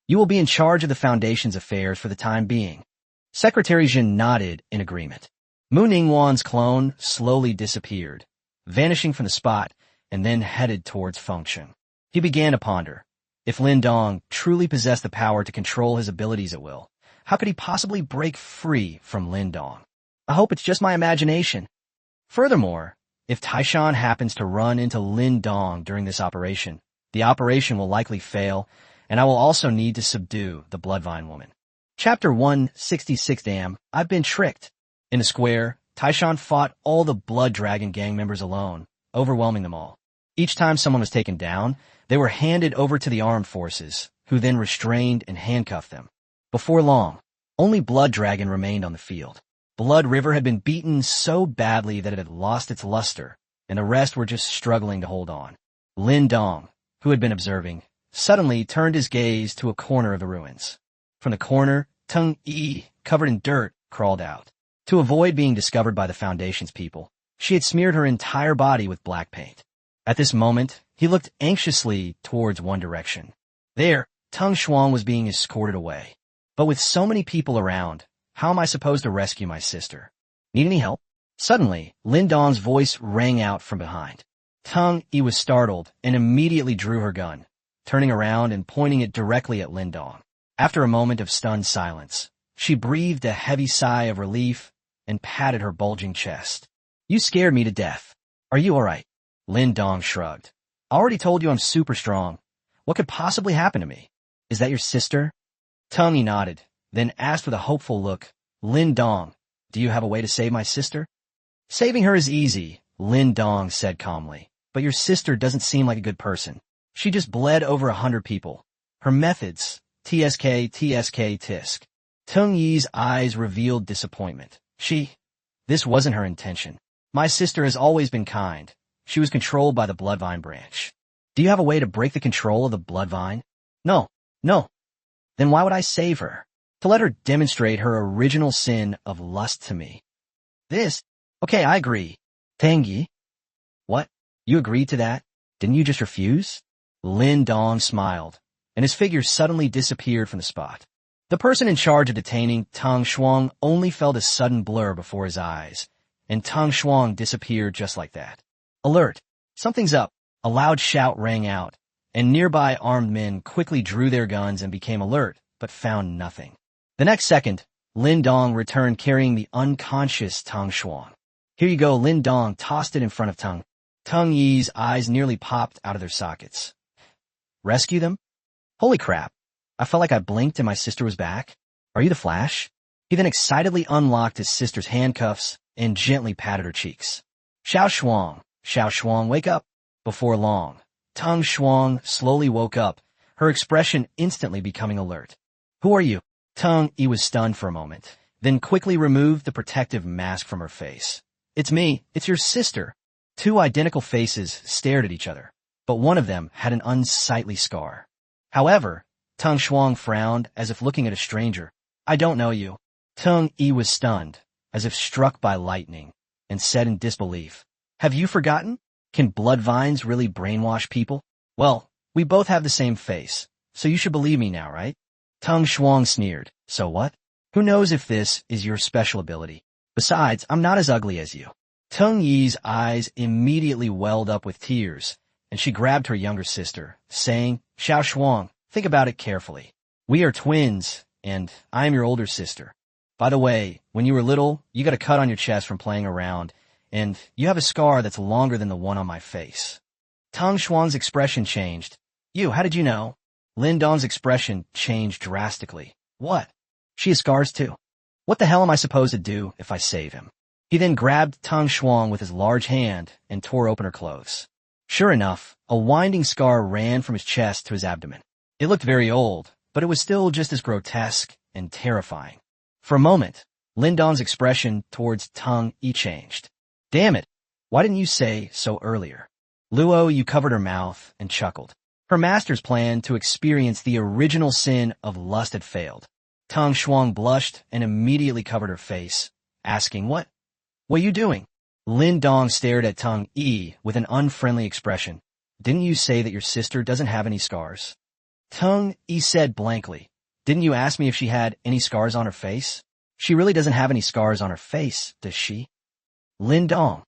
You will be in charge of the Foundation's affairs for the time being. Secretary Zhan nodded in agreement. Mu Ningwan's clone slowly disappeared, vanishing from the spot, and then headed towards Fengsheng. He began to ponder. If Lin Dong truly possessed the power to control his abilities at will, how could he possibly break free from Lin Dong? I hope it's just my imagination. Furthermore, if Taishan happens to run into Lin Dong during this operation, the operation will likely fail, and I will also need to subdue the Bloodvine woman. Chapter 166. Damn, I've been tricked. In the square, Taishan fought all the Blood Dragon gang members alone, overwhelming them all. Each time someone was taken down, they were handed over to the armed forces, who then restrained and handcuffed them. Before long, only Blood Dragon remained on the field. Blood River had been beaten so badly that it had lost its luster, and the rest were just struggling to hold on. Lin Dong, who had been observing, suddenly turned his gaze to a corner of the ruins. From the corner, Tung Yi, covered in dirt, crawled out. To avoid being discovered by the Foundation's people, she had smeared her entire body with black paint. At this moment, he looked anxiously towards one direction. There, Tung Shuang was being escorted away. But with so many people around, how am I supposed to rescue my sister? Need any help? Suddenly, Lin Dong's voice rang out from behind. Tung Yi was startled and immediately drew her gun, turning around and pointing it directly at Lin Dong. After a moment of stunned silence, she breathed a heavy sigh of relief and patted her bulging chest. You scared me to death. Are you all right? Lin Dong shrugged. I already told you I'm super strong. What could possibly happen to me? Is that your sister? Tung Yi nodded, then asked with a hopeful look, Lin Dong, do you have a way to save my sister? Saving her is easy, Lin Dong said calmly, but your sister doesn't seem like a good person. She just bled over 100 people. Her methods, TSK, tisk. Tung Yi's eyes revealed disappointment. This wasn't her intention. My sister has always been kind. She was controlled by the Bloodvine branch. Do you have a way to break the control of the Bloodvine? No. Then why would I save her? To let her demonstrate her original sin of lust to me. Okay, I agree. Tang Yi? What? You agreed to that? Didn't you just refuse? Lin Dong smiled, and his figure suddenly disappeared from the spot. The person in charge of detaining Tang Shuang only felt a sudden blur before his eyes, and Tang Shuang disappeared just like that. Alert! Something's up. A loud shout rang out, and nearby armed men quickly drew their guns and became alert, but found nothing. The next second, Lin Dong returned carrying the unconscious Tang Shuang. Here you go, Lin Dong tossed it in front of Tung Yi's eyes nearly popped out of their sockets. Rescue them? Holy crap. I felt like I blinked and my sister was back. Are you the Flash? He then excitedly unlocked his sister's handcuffs and gently patted her cheeks. Xiao Shuang, wake up. Before long, Tung Shuang slowly woke up, her expression instantly becoming alert. Who are you? Tung Yi was stunned for a moment, then quickly removed the protective mask from her face. It's me, it's your sister. Two identical faces stared at each other, but one of them had an unsightly scar. However, Tung Shuang frowned as if looking at a stranger. I don't know you. Tung Yi was stunned, as if struck by lightning, and said in disbelief, have you forgotten? Can blood vines really brainwash people? Well, we both have the same face, so you should believe me now, right? Tung Shuang sneered. So what? Who knows if this is your special ability? Besides, I'm not as ugly as you. Tung Yi's eyes immediately welled up with tears, and she grabbed her younger sister, saying, Xiao Shuang, think about it carefully. We are twins, and I am your older sister. By the way, when you were little, you got a cut on your chest from playing around, and you have a scar that's longer than the one on my face. Tung Shuang's expression changed. How did you know? Lin Dong's expression changed drastically. What? She has scars too. What the hell am I supposed to do if I save him? He then grabbed Tung Shuang with his large hand and tore open her clothes. Sure enough, a winding scar ran from his chest to his abdomen. It looked very old, but it was still just as grotesque and terrifying. For a moment, Lin Dong's expression towards Tung Yi changed. Damn it, why didn't you say so earlier? Luo Yu covered her mouth and chuckled. Her master's plan to experience the original sin of lust had failed. Tung Shuang blushed and immediately covered her face, asking, What are you doing? Lin Dong stared at Tung Yi with an unfriendly expression. Didn't you say that your sister doesn't have any scars? Tung Yi said blankly. Didn't you ask me if she had any scars on her face? She really doesn't have any scars on her face, does she? Lin Dong.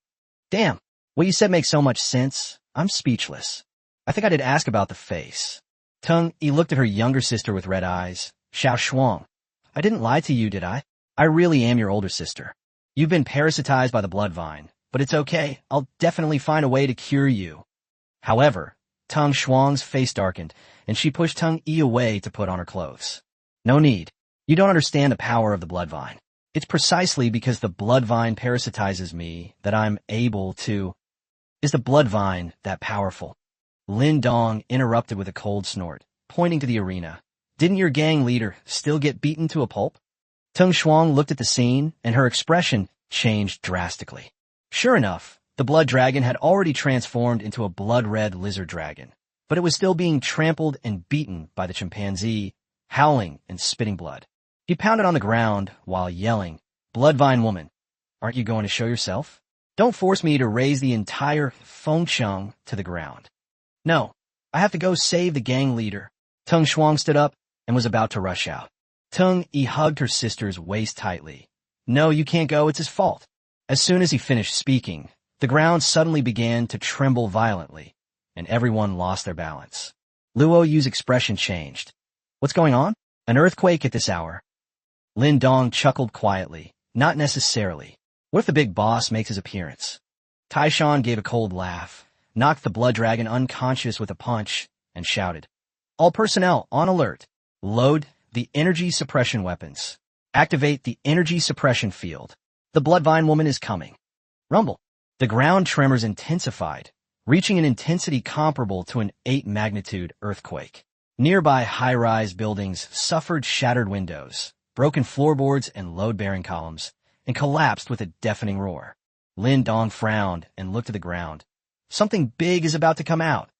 Damn, what you said makes so much sense. I'm speechless. I think I did ask about the face. Tung Yi looked at her younger sister with red eyes. Xiao Shuang. I didn't lie to you, did I? I really am your older sister. You've been parasitized by the blood vine, but it's okay. I'll definitely find a way to cure you. However, Tung Shuang's face darkened, and she pushed Tung Yi away to put on her clothes. No need. You don't understand the power of the blood vine. It's precisely because the blood vine parasitizes me that I'm able to. Is the blood vine that powerful? Lin Dong interrupted with a cold snort, pointing to the arena. Didn't your gang leader still get beaten to a pulp? Tung Shuang looked at the scene, and her expression changed drastically. Sure enough, the blood dragon had already transformed into a blood-red lizard dragon, but it was still being trampled and beaten by the chimpanzee, howling and spitting blood. He pounded on the ground while yelling, "Bloodvine woman, aren't you going to show yourself? Don't force me to raise the entire Fengcheng to the ground. No, I have to go save the gang leader." Tung Shuang stood up and was about to rush out. Tung Yi hugged her sister's waist tightly. "No, you can't go, it's his fault." As soon as he finished speaking, the ground suddenly began to tremble violently, and everyone lost their balance. Luo Yu's expression changed. "What's going on? An earthquake at this hour?" Lin Dong chuckled quietly. "Not necessarily. What if the big boss makes his appearance?" Taishan gave a cold laugh, knocked the blood dragon unconscious with a punch, and shouted, "All personnel on alert. Load the energy suppression weapons. Activate the energy suppression field. The Bloodvine woman is coming." Rumble. The ground tremors intensified, reaching an intensity comparable to an 8-magnitude earthquake. Nearby high-rise buildings suffered shattered windows, broken floorboards and load-bearing columns, and collapsed with a deafening roar. Lin Dong frowned and looked at the ground. Something big is about to come out.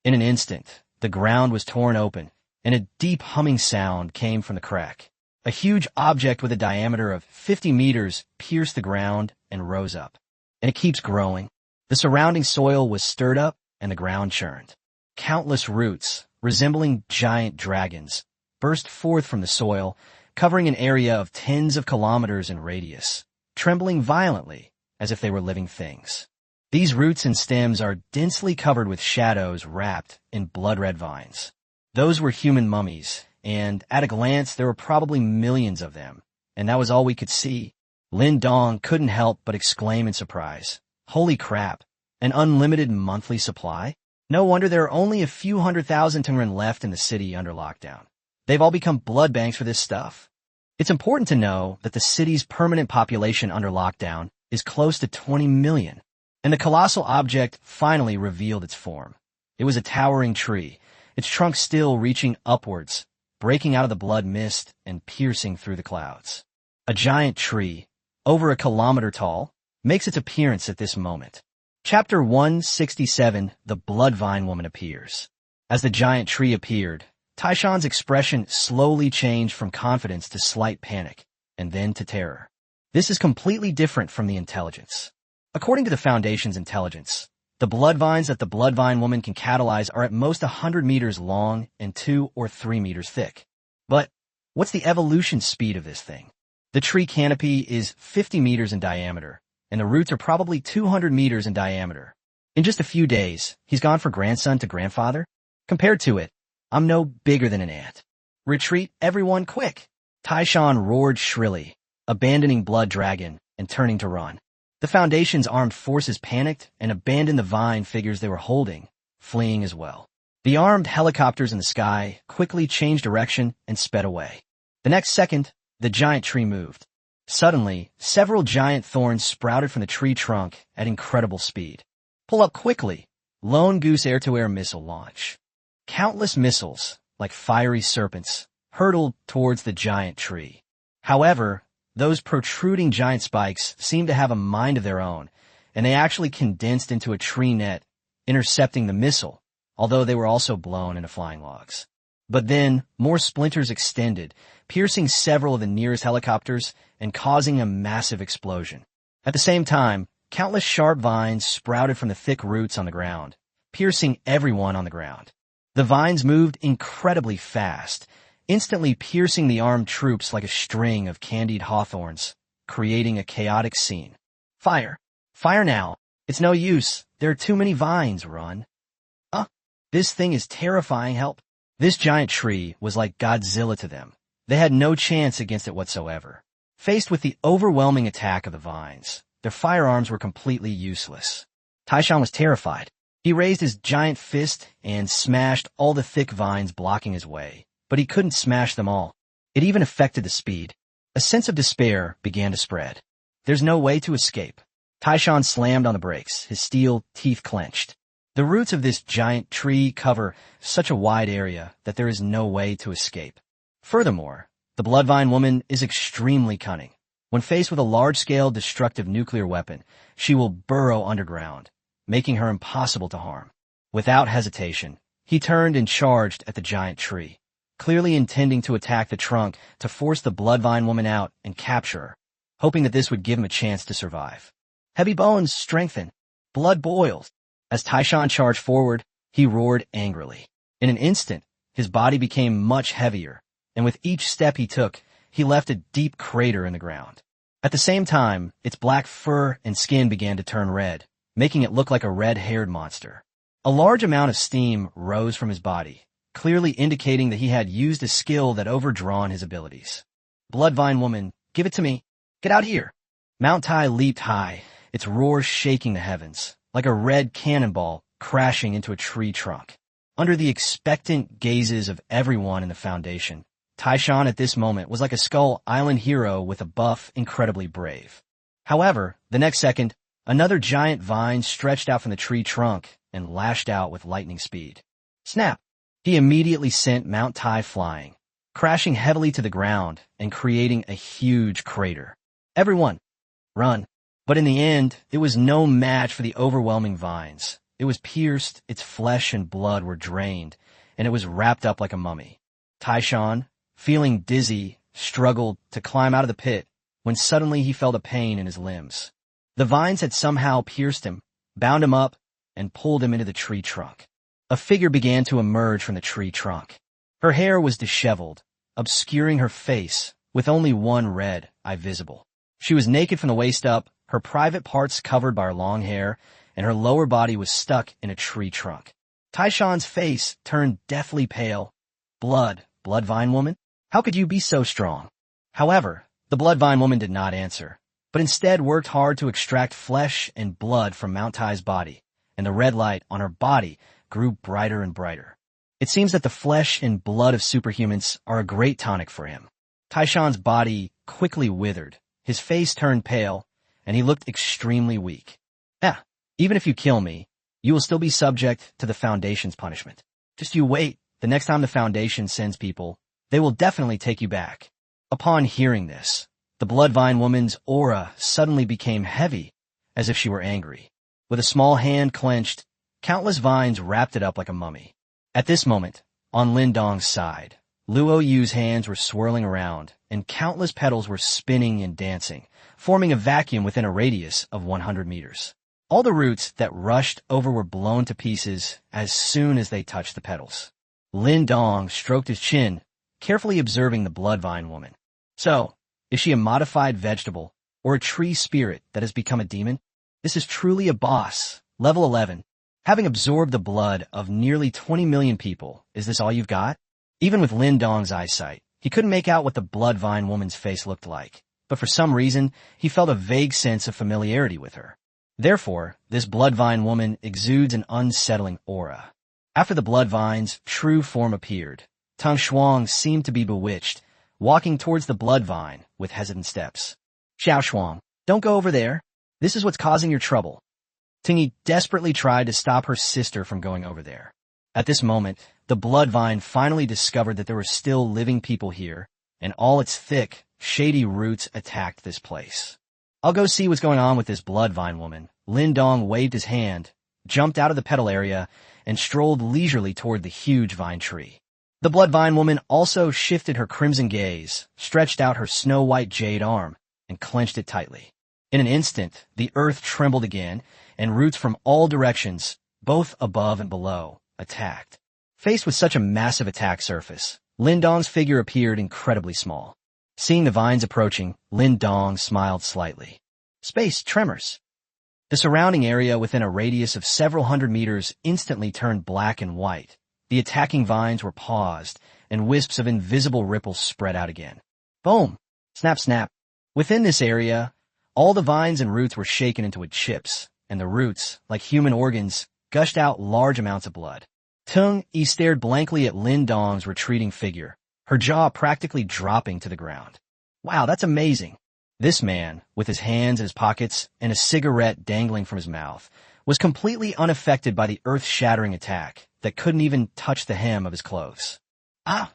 In an instant, the ground was torn open, and a deep humming sound came from the crack. A huge object with a diameter of 50 meters pierced the ground and rose up. And it keeps growing. The surrounding soil was stirred up, and the ground churned. Countless roots, resembling giant dragons, burst forth from the soil, covering an area of tens of kilometers in radius, trembling violently as if they were living things. These roots and stems are densely covered with shadows wrapped in blood-red vines. Those were human mummies, and at a glance there were probably millions of them, and that was all we could see. Lin Dong couldn't help but exclaim in surprise. "Holy crap, an unlimited monthly supply? No wonder there are only a few 100,000 Tungren left in the city under lockdown. They've all become blood banks for this stuff." It's important to know that the city's permanent population under lockdown is close to 20 million, and the colossal object finally revealed its form. It was a towering tree, its trunk still reaching upwards, breaking out of the blood mist and piercing through the clouds. A giant tree, over a kilometer tall, makes its appearance at this moment. Chapter 167, The Bloodvine Woman Appears. As the giant tree appeared, Taishan's expression slowly changed from confidence to slight panic, and then to terror. This is completely different from the intelligence. According to the Foundation's intelligence, the blood vines that the Bloodvine woman can catalyze are at most 100 meters long and 2 or 3 meters thick. But what's the evolution speed of this thing? The tree canopy is 50 meters in diameter, and the roots are probably 200 meters in diameter. In just a few days, he's gone from grandson to grandfather? Compared to it, I'm no bigger than an ant. "Retreat, everyone, quick!" Taishan roared shrilly, abandoning Blood Dragon and turning to run. The Foundation's armed forces panicked and abandoned the vine figures they were holding, fleeing as well. The armed helicopters in the sky quickly changed direction and sped away. The next second, the giant tree moved. Suddenly, several giant thorns sprouted from the tree trunk at incredible speed. "Pull up quickly!" Lone Goose air-to-air missile launch. Countless missiles, like fiery serpents, hurtled towards the giant tree. However, those protruding giant spikes seemed to have a mind of their own, and they actually condensed into a tree net, intercepting the missile, although they were also blown into flying logs. But then, more splinters extended, piercing several of the nearest helicopters and causing a massive explosion. At the same time, countless sharp vines sprouted from the thick roots on the ground, piercing everyone on the ground. The vines moved incredibly fast, instantly piercing the armed troops like a string of candied hawthorns, creating a chaotic scene. "Fire! Fire now! It's no use! There are too many vines, run!" This thing is terrifying, help! This giant tree was like Godzilla to them. They had no chance against it whatsoever. Faced with the overwhelming attack of the vines, their firearms were completely useless. Taishan was terrified. He raised his giant fist and smashed all the thick vines blocking his way, but he couldn't smash them all. It even affected the speed. A sense of despair began to spread. There's no way to escape. Taishan slammed on the brakes, his steel teeth clenched. The roots of this giant tree cover such a wide area that there is no way to escape. Furthermore, the Bloodvine woman is extremely cunning. When faced with a large-scale destructive nuclear weapon, she will burrow underground, making her impossible to harm. Without hesitation, he turned and charged at the giant tree, clearly intending to attack the trunk to force the Bloodvine woman out and capture her, hoping that this would give him a chance to survive. Heavy bones strengthen. Blood boils. As Taishan charged forward, he roared angrily. In an instant, his body became much heavier, and with each step he took, he left a deep crater in the ground. At the same time, its black fur and skin began to turn red, making it look like a red-haired monster. A large amount of steam rose from his body, clearly indicating that he had used a skill that overdrawn his abilities. Bloodvine woman, give it to me. Get out here. Mount Tai leaped high, its roar shaking the heavens, like a red cannonball crashing into a tree trunk. Under the expectant gazes of everyone in the Foundation, Taishan at this moment was like a Skull Island hero with a buff, incredibly brave. However, the next second, another giant vine stretched out from the tree trunk and lashed out with lightning speed. Snap! He immediately sent Mount Tai flying, crashing heavily to the ground and creating a huge crater. Everyone, run! But in the end, it was no match for the overwhelming vines. It was pierced, its flesh and blood were drained, and it was wrapped up like a mummy. Taishan, feeling dizzy, struggled to climb out of the pit when suddenly he felt a pain in his limbs. The vines had somehow pierced him, bound him up, and pulled him into the tree trunk. A figure began to emerge from the tree trunk. Her hair was disheveled, obscuring her face, with only one red eye visible. She was naked from the waist up, her private parts covered by her long hair, and her lower body was stuck in a tree trunk. Taishan's face turned deathly pale. Bloodvine woman? How could you be so strong? However, the Bloodvine woman did not answer, but instead worked hard to extract flesh and blood from Mount Tai's body, and the red light on her body grew brighter and brighter. It seems that the flesh and blood of superhumans are a great tonic for him. Taishan's body quickly withered, his face turned pale, and he looked extremely weak. Even if you kill me, you will still be subject to the Foundation's punishment. Just you wait, the next time the Foundation sends people, they will definitely take you back. Upon hearing this, the Bloodvine woman's aura suddenly became heavy, as if she were angry. With a small hand clenched, countless vines wrapped it up like a mummy. At this moment, on Lin Dong's side, Luo Yu's hands were swirling around, and countless petals were spinning and dancing, forming a vacuum within a radius of 100 meters. All the roots that rushed over were blown to pieces as soon as they touched the petals. Lin Dong stroked his chin, carefully observing the Bloodvine woman. So, is she a modified vegetable, or a tree spirit that has become a demon? This is truly a boss. Level 11. Having absorbed the blood of nearly 20 million people, is this all you've got? Even with Lin Dong's eyesight, he couldn't make out what the Bloodvine woman's face looked like, but for some reason, he felt a vague sense of familiarity with her. Therefore, this Bloodvine woman exudes an unsettling aura. After the Bloodvine's true form appeared, Tang Shuang seemed to be bewitched, walking towards the Bloodvine with hesitant steps. Xiao Shuang, don't go over there. This is what's causing your trouble. Tingy desperately tried to stop her sister from going over there. At this moment, the Bloodvine finally discovered that there were still living people here, and all its thick, shady roots attacked this place. I'll go see what's going on with this Bloodvine woman. Lin Dong waved his hand, jumped out of the petal area, and strolled leisurely toward the huge vine tree. The Bloodvine woman also shifted her crimson gaze, stretched out her snow-white jade arm, and clenched it tightly. In an instant, the earth trembled again, and roots from all directions, both above and below, attacked. Faced with such a massive attack surface, Lin Dong's figure appeared incredibly small. Seeing the vines approaching, Lin Dong smiled slightly. Space tremors. The surrounding area within a radius of several hundred meters instantly turned black and white. The attacking vines were paused, and wisps of invisible ripples spread out again. Boom! Snap, snap. Within this area, all the vines and roots were shaken into chips, and the roots, like human organs, gushed out large amounts of blood. Tung Yi stared blankly at Lin Dong's retreating figure, her jaw practically dropping to the ground. Wow, that's amazing. This man, with his hands in his pockets and a cigarette dangling from his mouth, was completely unaffected by the earth-shattering attack that couldn't even touch the hem of his clothes. Ah!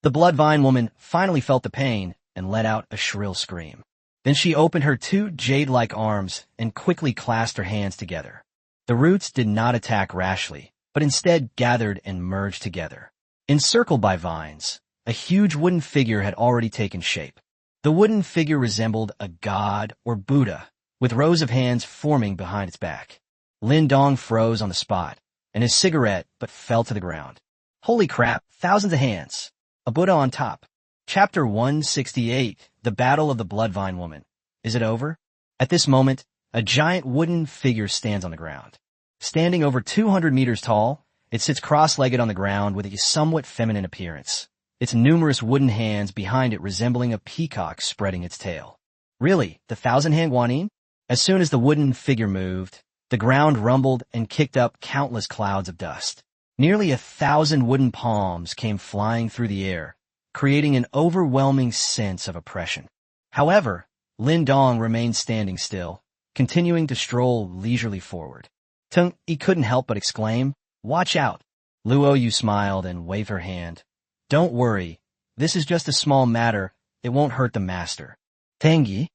The Bloodvine woman finally felt the pain and let out a shrill scream. Then she opened her two jade-like arms and quickly clasped her hands together. The roots did not attack rashly, but instead gathered and merged together. Encircled by vines, a huge wooden figure had already taken shape. The wooden figure resembled a god or Buddha, with rows of hands forming behind its back. Lin Dong froze on the spot, and his cigarette but fell to the ground. Holy crap, thousands of hands. A Buddha on top. Chapter 168, The Battle of the Bloodvine Woman. Is it over? At this moment, a giant wooden figure stands on the ground. Standing over 200 meters tall, it sits cross-legged on the ground with a somewhat feminine appearance, its numerous wooden hands behind it resembling a peacock spreading its tail. Really, the thousand-hand guanyin? As soon as the wooden figure moved, the ground rumbled and kicked up countless clouds of dust. Nearly 1,000 wooden palms came flying through the air, creating an overwhelming sense of oppression. However, Lin Dong remained standing still, continuing to stroll leisurely forward. Tung Yi couldn't help but exclaim, "Watch out!" Luo Yu smiled and waved her hand. "Don't worry, this is just a small matter, it won't hurt the master." Tangyi?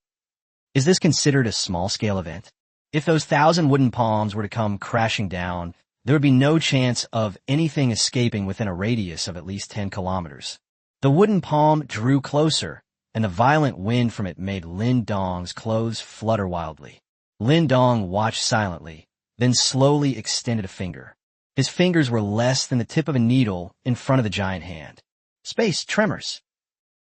Is this considered a small-scale event? If those 1,000 wooden palms were to come crashing down, there would be no chance of anything escaping within a radius of at least 10 kilometers. The wooden palm drew closer, and the violent wind from it made Lin Dong's clothes flutter wildly. Lin Dong watched silently, then slowly extended a finger. His fingers were less than the tip of a needle in front of the giant hand. Space tremors.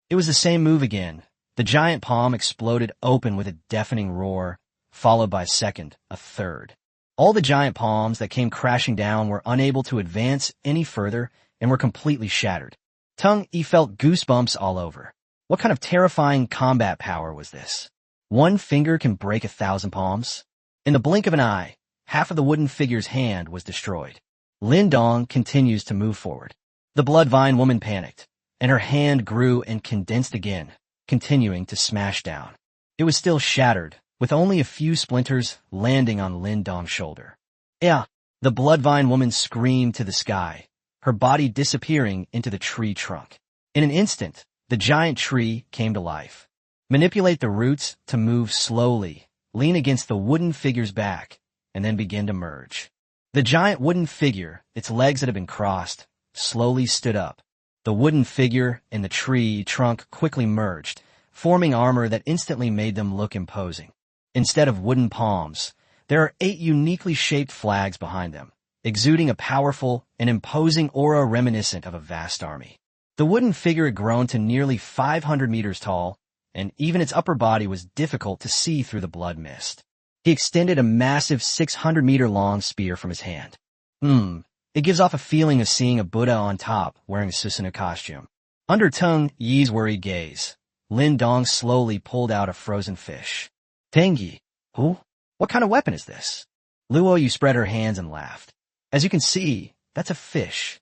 It was the same move again. The giant palm exploded open with a deafening roar, followed by a second, a third. All the giant palms that came crashing down were unable to advance any further and were completely shattered. Tung Yi felt goosebumps all over. What kind of terrifying combat power was this? One finger can break 1,000 palms? In the blink of an eye, half of the wooden figure's hand was destroyed. Lin Dong continues to move forward. The Bloodvine woman panicked, and her hand grew and condensed again, continuing to smash down. It was still shattered, with only a few splinters landing on Lin Dong's shoulder. Yeah, the Bloodvine woman screamed to the sky, her body disappearing into the tree trunk. In an instant, the giant tree came to life. Manipulate the roots to move slowly, lean against the wooden figure's back, and then begin to merge. The giant wooden figure, its legs that had been crossed, slowly stood up. The wooden figure and the tree trunk quickly merged, forming armor that instantly made them look imposing. Instead of wooden palms, there are 8 uniquely shaped flags behind them, exuding a powerful and imposing aura reminiscent of a vast army. The wooden figure had grown to nearly 500 meters tall, and even its upper body was difficult to see through the blood mist. He extended a massive 600-meter-long spear from his hand. It gives off a feeling of seeing a Buddha on top wearing a Susanoo costume. Under Tung Yi's worried gaze, Lin Dong slowly pulled out a frozen fish. Tangyi, who? What kind of weapon is this? Luo Yu spread her hands and laughed. As you can see, that's a fish.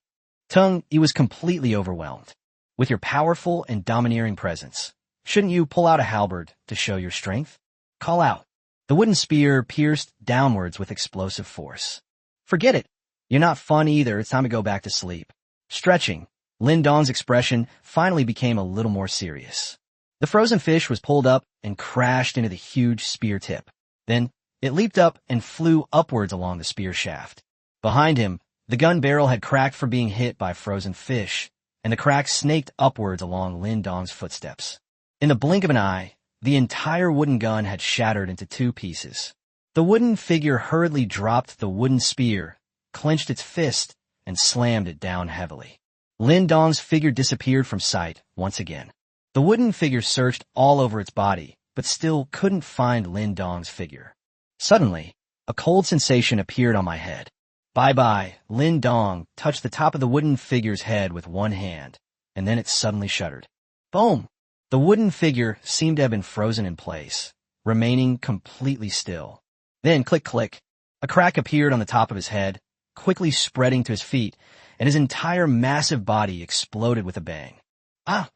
Tung Yi was completely overwhelmed. With your powerful and domineering presence, shouldn't you pull out a halberd to show your strength? Call out. The wooden spear pierced downwards with explosive force. Forget it. You're not fun either. It's time to go back to sleep. Stretching, Lin Dong's expression finally became a little more serious. The frozen fish was pulled up and crashed into the huge spear tip. Then, it leaped up and flew upwards along the spear shaft. Behind him, the gun barrel had cracked from being hit by a frozen fish, and the crack snaked upwards along Lin Dong's footsteps. In the blink of an eye, the entire wooden gun had shattered into 2 pieces. The wooden figure hurriedly dropped the wooden spear, clenched its fist, and slammed it down heavily. Lin Dong's figure disappeared from sight once again. The wooden figure searched all over its body, but still couldn't find Lin Dong's figure. Suddenly, a cold sensation appeared on my head. Bye-bye, Lin Dong touched the top of the wooden figure's head with one hand, and then it suddenly shuddered. Boom! The wooden figure seemed to have been frozen in place, remaining completely still. Then, click-click, a crack appeared on the top of his head, quickly spreading to his feet, and his entire massive body exploded with a bang. Ah!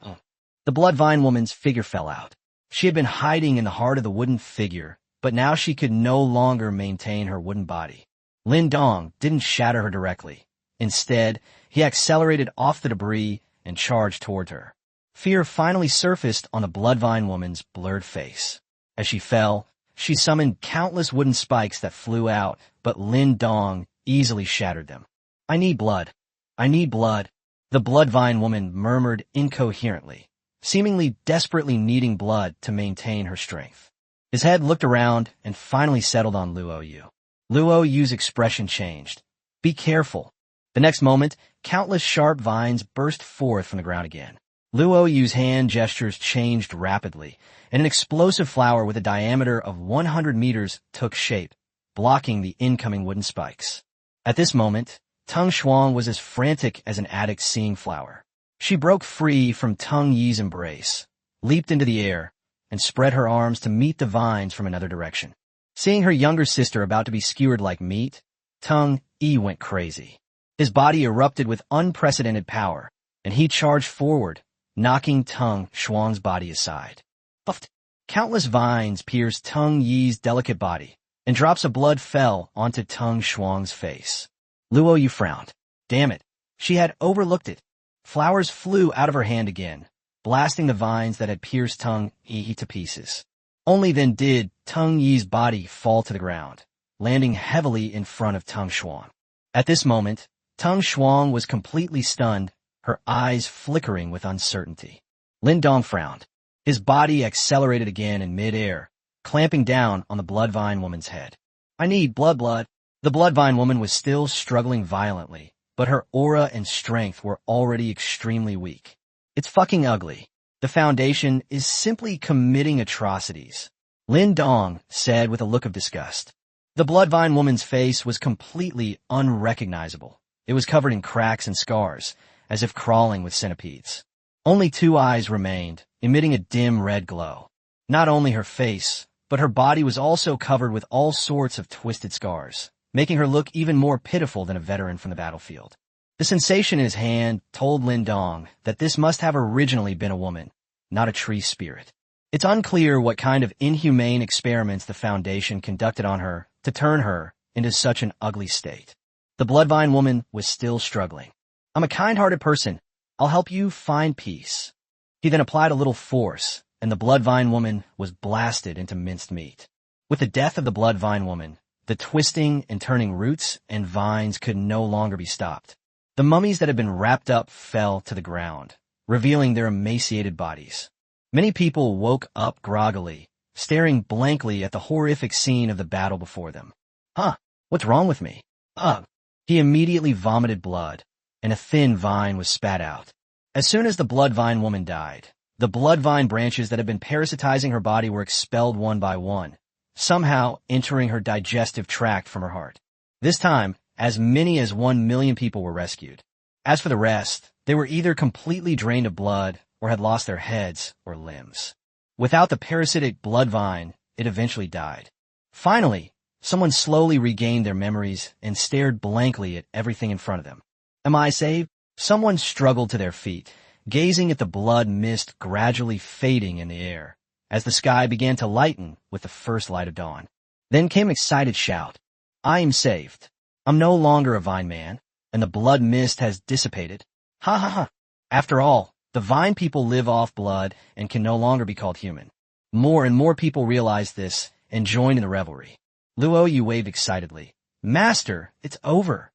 The blood vine woman's figure fell out. She had been hiding in the heart of the wooden figure, but now she could no longer maintain her wooden body. Lin Dong didn't shatter her directly. Instead, he accelerated off the debris and charged toward her. Fear finally surfaced on the bloodvine woman's blurred face. As she fell, she summoned countless wooden spikes that flew out, but Lin Dong easily shattered them. "I need blood. I need blood," the bloodvine woman murmured incoherently, seemingly desperately needing blood to maintain her strength. His head looked around and finally settled on Luo Yu. Luo Yu's expression changed. "Be careful." The next moment, countless sharp vines burst forth from the ground again. Luo Yu's hand gestures changed rapidly, and an explosive flower with a diameter of 100 meters took shape, blocking the incoming wooden spikes. At this moment, Teng Shuang was as frantic as an addict seeing flour. She broke free from Teng Yi's embrace, leaped into the air, and spread her arms to meet the vines from another direction. Seeing her younger sister about to be skewered like meat, Teng Yi went crazy. His body erupted with unprecedented power, and he charged forward, knocking Teng Shuang's body aside. Puffed. Countless vines pierced Teng Yi's delicate body, and drops of blood fell onto Teng Shuang's face. Luo Yu frowned. Damn it, she had overlooked it. Flowers flew out of her hand again, blasting the vines that had pierced Teng Yi to pieces. Only then did Teng Yi's body fall to the ground, landing heavily in front of Teng Shuang. At this moment, Teng Shuang was completely stunned, her eyes flickering with uncertainty. Lin Dong frowned. His body accelerated again in mid-air, clamping down on the bloodvine woman's head. "I need blood." The bloodvine woman was still struggling violently, but her aura and strength were already extremely weak. "It's fucking ugly. The Foundation is simply committing atrocities," Lin Dong said with a look of disgust. The bloodvine woman's face was completely unrecognizable. It was covered in cracks and scars, as if crawling with centipedes. Only 2 eyes remained, emitting a dim red glow. Not only her face, but her body was also covered with all sorts of twisted scars, making her look even more pitiful than a veteran from the battlefield. The sensation in his hand told Lin Dong that this must have originally been a woman, not a tree spirit. It's unclear what kind of inhumane experiments the Foundation conducted on her to turn her into such an ugly state. The bloodvine woman was still struggling. "I'm a kind-hearted person. I'll help you find peace." He then applied a little force, and the bloodvine woman was blasted into minced meat. With the death of the bloodvine woman, the twisting and turning roots and vines could no longer be stopped. The mummies that had been wrapped up fell to the ground, revealing their emaciated bodies. Many people woke up groggily, staring blankly at the horrific scene of the battle before them. "Huh, what's wrong with me? Ugh." He immediately vomited blood, and a thin vine was spat out. As soon as the bloodvine woman died, the bloodvine branches that had been parasitizing her body were expelled one by one, somehow entering her digestive tract from her heart. This time, as many as 1 million people were rescued. As for the rest, they were either completely drained of blood or had lost their heads or limbs. Without the parasitic bloodvine, it eventually died. Finally, someone slowly regained their memories and stared blankly at everything in front of them. "Am I saved?" Someone struggled to their feet, gazing at the blood mist gradually fading in the air, as the sky began to lighten with the first light of dawn. Then came an excited shout. "I am saved. I'm no longer a vine man, and the blood mist has dissipated. Ha ha ha. After all, the vine people live off blood and can no longer be called human." More and more people realized this and joined in the revelry. Luo Yu waved excitedly. "Master, it's over."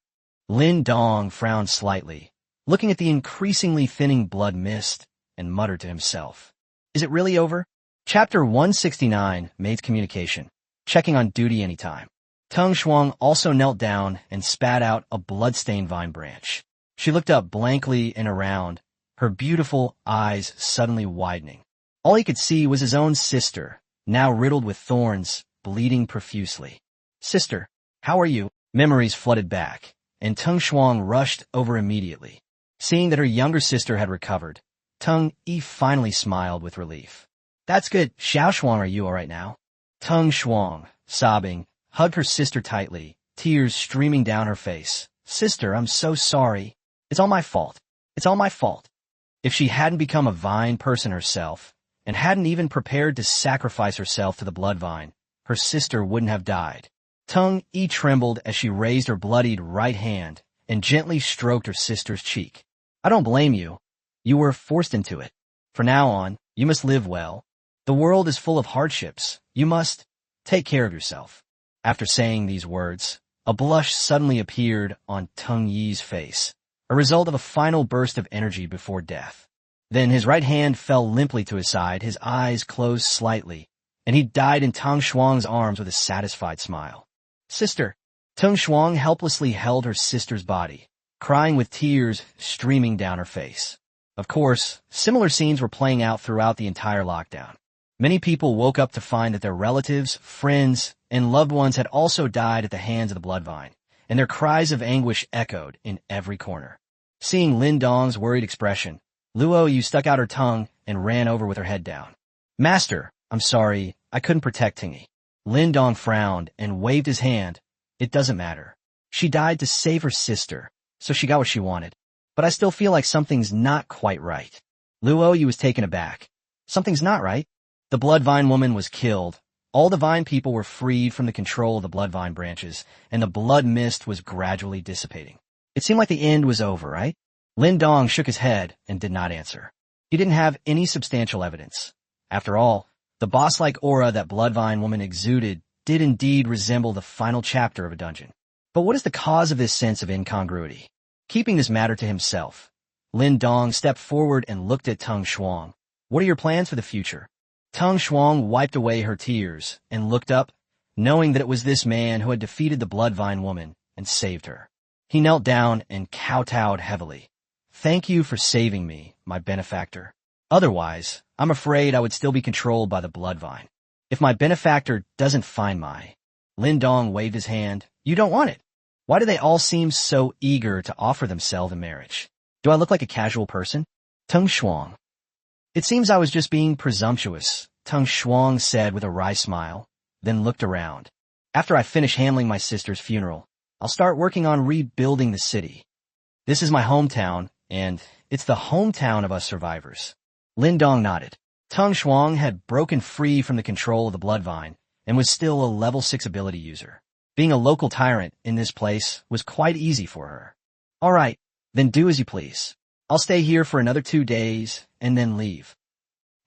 Lin Dong frowned slightly, looking at the increasingly thinning blood mist, and muttered to himself. "Is it really over?" Chapter 169, Maid's Communication. Checking on duty anytime. Teng Shuang also knelt down and spat out a blood-stained vine branch. She looked up blankly and around, her beautiful eyes suddenly widening. All he could see was his own sister, now riddled with thorns, bleeding profusely. "Sister, how are you?" Memories flooded back, and Teng Shuang rushed over immediately. Seeing that her younger sister had recovered, Teng Yi finally smiled with relief. "That's good. Xiao Shuang, are you all right now?" Teng Shuang, sobbing, hugged her sister tightly, tears streaming down her face. "Sister, I'm so sorry. It's all my fault. It's all my fault." If she hadn't become a vine person herself, and hadn't even prepared to sacrifice herself to the blood vine, her sister wouldn't have died. Tung Yi trembled as she raised her bloodied right hand and gently stroked her sister's cheek. I don't blame you. You were forced into it. From now on, you must live well. The world is full of hardships. You must take care of yourself. After saying these words, a blush suddenly appeared on Tung Yi's face, a result of a final burst of energy before death. Then his right hand fell limply to his side, his eyes closed slightly, and he died in Tang Shuang's arms with a satisfied smile. Sister. Tung Shuang helplessly held her sister's body, crying with tears streaming down her face. Of course, similar scenes were playing out throughout the entire lockdown. Many people woke up to find that their relatives, friends, and loved ones had also died at the hands of the bloodvine, and their cries of anguish echoed in every corner. Seeing Lin Dong's worried expression, Luo Yu stuck out her tongue and ran over with her head down. Master, I'm sorry, I couldn't protect Tingy. Lin Dong frowned and waved his hand. It doesn't matter. She died to save her sister, so she got what she wanted. But I still feel like something's not quite right. Luo Yu was taken aback. Something's not right. The bloodvine woman was killed. All the vine people were freed from the control of the bloodvine branches, and the blood mist was gradually dissipating. It seemed like the end was over, right? Lin Dong shook his head and did not answer. He didn't have any substantial evidence. After all, the boss-like aura that bloodvine woman exuded did indeed resemble the final chapter of a dungeon. But what is the cause of this sense of incongruity? Keeping this matter to himself, Lin Dong stepped forward and looked at Tung Shuang. What are your plans for the future? Tung Shuang wiped away her tears and looked up, knowing that it was this man who had defeated the bloodvine woman and saved her. He knelt down and kowtowed heavily. Thank you for saving me, my benefactor. Otherwise, I'm afraid I would still be controlled by the bloodvine. If my benefactor doesn't find my... Lin Dong waved his hand. You don't want it. Why do they all seem so eager to offer themselves in marriage? Do I look like a casual person? Tung Shuang. It seems I was just being presumptuous, Tung Shuang said with a wry smile, then looked around. After I finish handling my sister's funeral, I'll start working on rebuilding the city. This is my hometown, and it's the hometown of us survivors. Lin Dong nodded. Tung Shuang had broken free from the control of the bloodvine and was still a level 6 ability user. Being a local tyrant in this place was quite easy for her. All right, then do as you please. I'll stay here for another 2 days and then leave.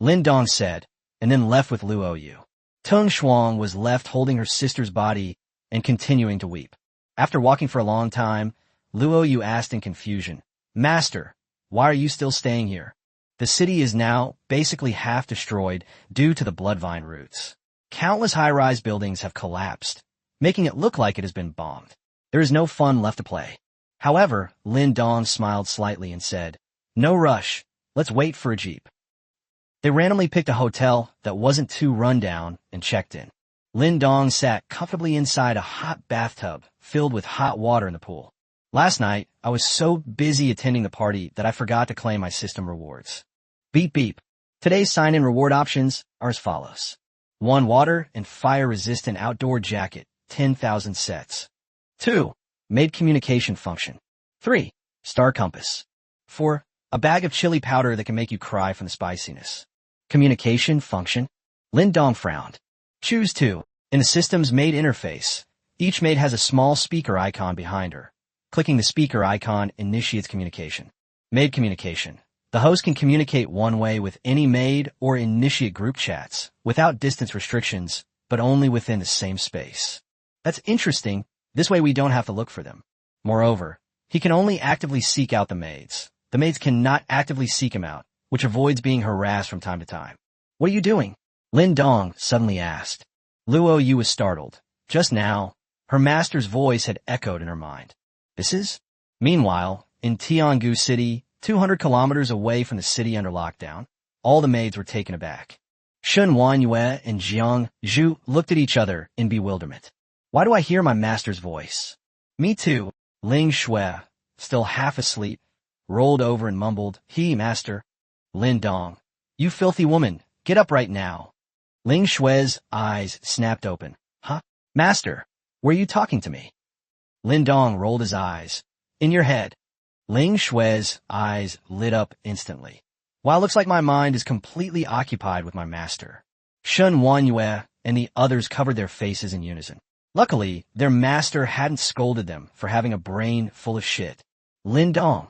Lin Dong said, and then left with Luo Yu. Tung Shuang was left holding her sister's body and continuing to weep. After walking for a long time, Luo Yu asked in confusion, Master, why are you still staying here? The city is now basically half destroyed due to the bloodvine roots. Countless high-rise buildings have collapsed, making it look like it has been bombed. There is no fun left to play. However, Lin Dong smiled slightly and said, No rush, let's wait for a jeep. They randomly picked a hotel that wasn't too run-down and checked in. Lin Dong sat comfortably inside a hot bathtub filled with hot water in the pool. Last night, I was so busy attending the party that I forgot to claim my system rewards. Beep beep. Today's sign-in reward options are as follows. 1 water and fire-resistant outdoor jacket, 10,000 sets. 2. Made communication function. 3. Star compass. 4. A bag of chili powder that can make you cry from the spiciness. Communication function. Lin Dong frowned. Choose 2. In the system's maid interface, each maid has a small speaker icon behind her. Clicking the speaker icon initiates communication. Maid communication. The host can communicate one way with any maid or initiate group chats without distance restrictions, but only within the same space. That's interesting. This way we don't have to look for them. Moreover, he can only actively seek out the maids. The maids cannot actively seek him out, which avoids being harassed from time to time. What are you doing? Lin Dong suddenly asked. Luo Yu was startled. Just now, her master's voice had echoed in her mind. This is? Meanwhile, in Tiangu City, 200 kilometers away from the city under lockdown, all the maids were taken aback. Shun Wanyue and Jiang Zhu looked at each other in bewilderment. Why do I hear my master's voice? Me too. Ling Shui, still half asleep, rolled over and mumbled, He, master. Lin Dong. You filthy woman, get up right now. Ling Shui's eyes snapped open. Huh? Master, were you talking to me? Lin Dong rolled his eyes. In your head. Ling Shui's eyes lit up instantly. while it looks like my mind is completely occupied with my master. Shun Wanyue and the others covered their faces in unison. Luckily, their master hadn't scolded them for having a brain full of shit. Lin Dong.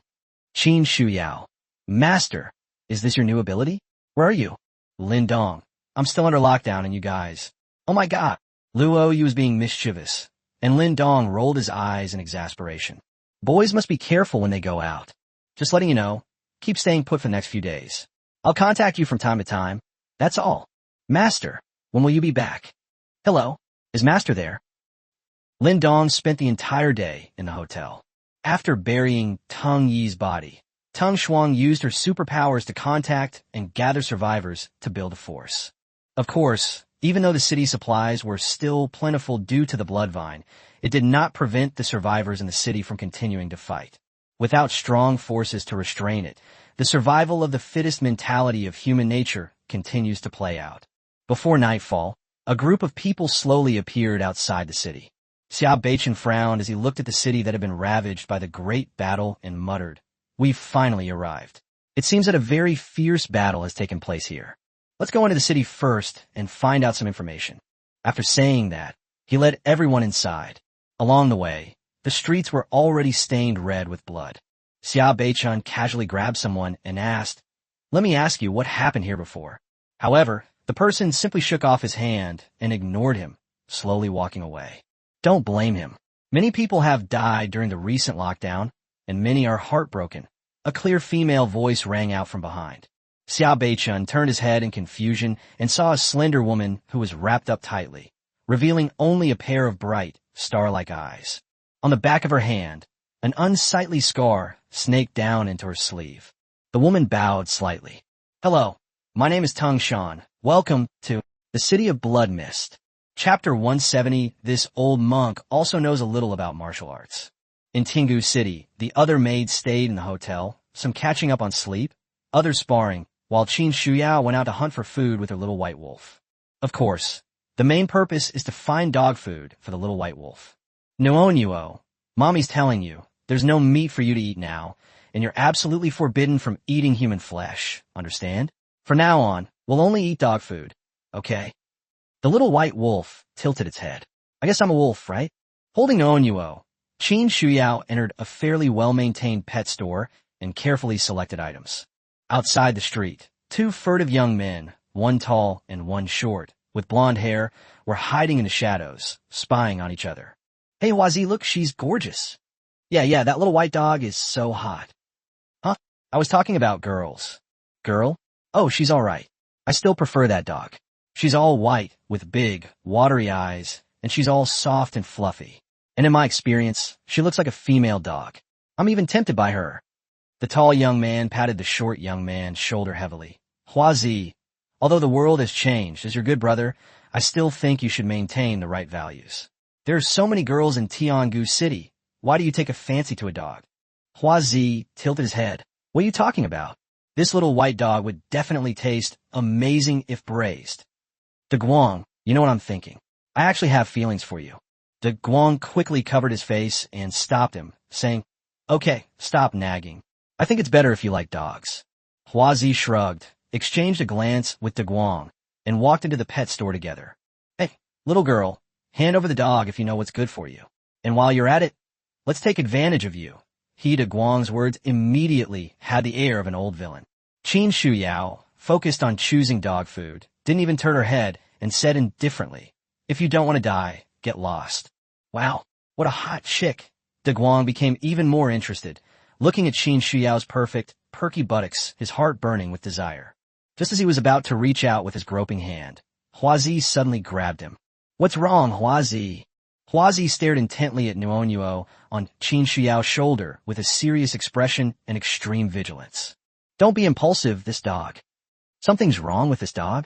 Qin Shuyao. Master, is this your new ability? Where are you? Lin Dong. I'm still under lockdown and you guys. Oh my god. Luo Yu was being mischievous, and Lin Dong rolled his eyes in exasperation. Boys must be careful when they go out. Just letting you know, keep staying put for the next few days. I'll contact you from time to time. That's all. Master, when will you be back? Hello, is Master there? Lin Dong spent the entire day in the hotel. After burying Teng Yi's body, Teng Shuang used her superpowers to contact and gather survivors to build a force. Of course, even though the city's supplies were still plentiful due to the blood vine, it did not prevent the survivors in the city from continuing to fight. Without strong forces to restrain it, the survival of the fittest mentality of human nature continues to play out. Before nightfall, a group of people slowly appeared outside the city. Xia Beichen frowned as he looked at the city that had been ravaged by the great battle and muttered, "We've finally arrived. It seems that a very fierce battle has taken place here. Let's go into the city first and find out some information." After saying that, he led everyone inside. Along the way, the streets were already stained red with blood. Xia Beichen casually grabbed someone and asked, "Let me ask you what happened here before." However, the person simply shook off his hand and ignored him, slowly walking away. Don't blame him. Many people have died during the recent lockdown, and many are heartbroken. A clear female voice rang out from behind. Xia Beichen turned his head in confusion and saw a slender woman who was wrapped up tightly, revealing only a pair of bright, star-like eyes. On the back of her hand, an unsightly scar snaked down into her sleeve. The woman bowed slightly. "Hello, my name is Teng Shan. Welcome to the City of Blood Mist." Chapter 170, this old monk also knows a little about martial arts. In Tingu City, the other maids stayed in the hotel, some catching up on sleep, others sparring, while Qin Shuyao went out to hunt for food with her little white wolf. Of course, the main purpose is to find dog food for the little white wolf. Nuonuo, Mommy's telling you, there's no meat for you to eat now, and you're absolutely forbidden from eating human flesh, understand? From now on, we'll only eat dog food, okay? The little white wolf tilted its head. I guess I'm a wolf, right? Holding Nuonuo, Qin Shuyao entered a fairly well-maintained pet store and carefully selected items. Outside the street, two furtive young men, one tall and one short, with blonde hair, were hiding in the shadows, spying on each other. "Hey, Huazi, look, she's gorgeous." Yeah, that little white dog is so hot." "Huh? I was talking about girls." "Girl? Oh, she's all right. I still prefer that dog. She's all white, with big, watery eyes, and she's all soft and fluffy. And in my experience, she looks like a female dog. I'm even tempted by her." The tall young man patted the short young man's shoulder heavily. "Huazi, although the world has changed, as your good brother, I still think you should maintain the right values. There are so many girls in Tiangu City. Why do you take a fancy to a dog?" Huazi tilted his head. "What are you talking about? This little white dog would definitely taste amazing if braised." "De Guang, you know what I'm thinking. I actually have feelings for you." De Guang quickly covered his face and stopped him, saying, "Okay, stop nagging. I think it's better if you like dogs." Huazi shrugged, exchanged a glance with De Guang, and walked into the pet store together. "Hey, little girl, hand over the dog if you know what's good for you. And while you're at it, let's take advantage of you." De Guang's words immediately had the air of an old villain. Qin Shuyao, focused on choosing dog food, didn't even turn her head and said indifferently, "If you don't want to die, get lost." "Wow, what a hot chick." De Guang became even more interested, looking at Qin Shuyao's perfect, perky buttocks, his heart burning with desire. Just as he was about to reach out with his groping hand, Huazi suddenly grabbed him. "What's wrong, Huazi?" Huazi stared intently at Nuonuo on Qin Shuyao's shoulder with a serious expression and extreme vigilance. "Don't be impulsive, this dog." "Something's wrong with this dog?"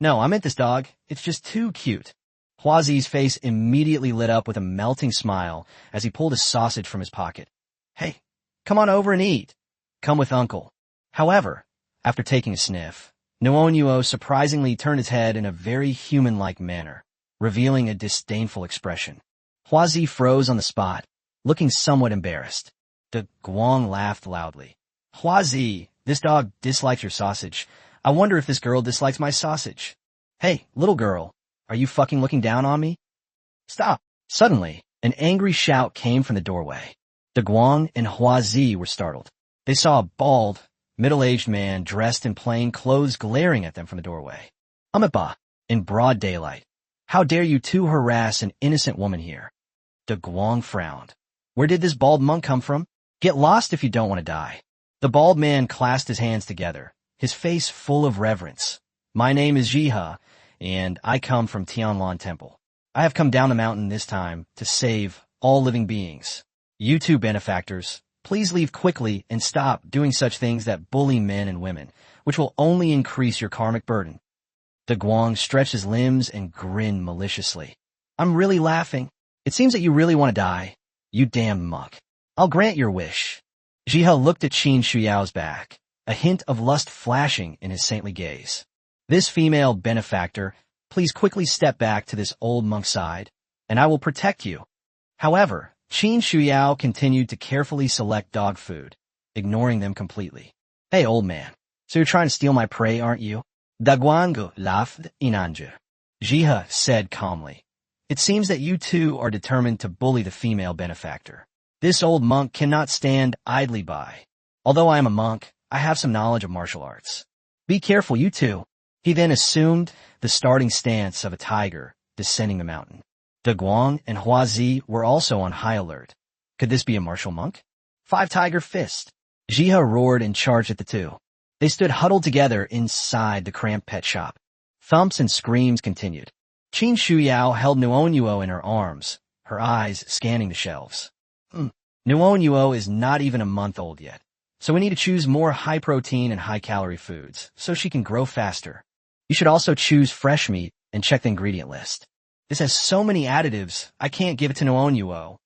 "No, I meant this dog. It's just too cute." Huazi's face immediately lit up with a melting smile as he pulled a sausage from his pocket. "Hey, come on over and eat. Come with Uncle." However, after taking a sniff, Nuonuo surprisingly turned his head in a very human-like manner, revealing a disdainful expression. Huazi froze on the spot, looking somewhat embarrassed. De Guang laughed loudly. "Huazi, This dog dislikes your sausage. I wonder if this girl dislikes my sausage. Hey, little girl, are you fucking looking down on me? Stop. Suddenly, an angry shout came from the doorway. De Guang and Huazi were startled. They saw a bald, middle-aged man dressed in plain clothes glaring at them from the doorway. Amipa, in broad daylight. How dare you two harass an innocent woman here? De Guang frowned. Where did this bald monk come from? Get lost if you don't want to die. The bald man clasped his hands together, his face full of reverence. My name is Jiha, and I come from Tianlan Temple. I have come down the mountain this time to save all living beings. You two benefactors, please leave quickly and stop doing such things that bully men and women, which will only increase your karmic burden. De Guang stretched his limbs and grinned maliciously. I'm really laughing. It seems that you really want to die. You damned monk. I'll grant your wish. Jiha looked at Qin Shuyao's back, a hint of lust flashing in his saintly gaze. This female benefactor, please quickly step back to this old monk's side, and I will protect you. However, Qin Shuyao continued to carefully select dog food, ignoring them completely. Hey, old man, so you're trying to steal my prey, aren't you? Daguangu laughed inanju. Jiha said calmly. It seems that you two are determined to bully the female benefactor. This old monk cannot stand idly by. Although I am a monk, I have some knowledge of martial arts. Be careful, you two. He then assumed the starting stance of a tiger descending the mountain. De Guang and Huazi were also on high alert. Could this be a martial monk? 5 tiger fist. Jiha roared and charged at the two. They stood huddled together inside the cramped pet shop. Thumps and screams continued. Qin Shuyao held Nuonyuo in her arms, her eyes scanning the shelves. Nuonyuo is not even a month old yet, so we need to choose more high-protein and high-calorie foods so she can grow faster. You should also choose fresh meat and check the ingredient list. This has so many additives, I can't give it to Nuonyuo.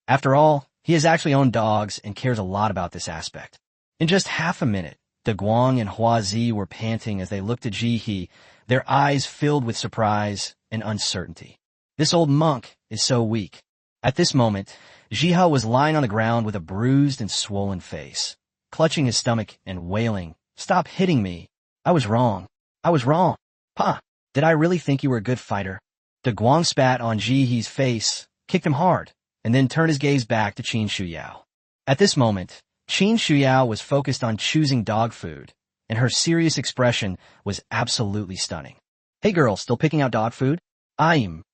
After all, he has actually owned dogs and cares a lot about this aspect. In just half a minute, De Guang and Huazi were panting as they looked at Jihi, their eyes filled with surprise and uncertainty. This old monk is so weak. At this moment, Jiha was lying on the ground with a bruised and swollen face, clutching his stomach and wailing, "Stop hitting me. I was wrong. I was wrong. Pa, did I really think you were a good fighter?" De Guang spat on Jihi's face, kicked him hard, and then turned his gaze back to Qin Shuyao. At this moment, Qin Shuyao was focused on choosing dog food, and her serious expression was absolutely stunning. Hey girl, still picking out dog food? I'm.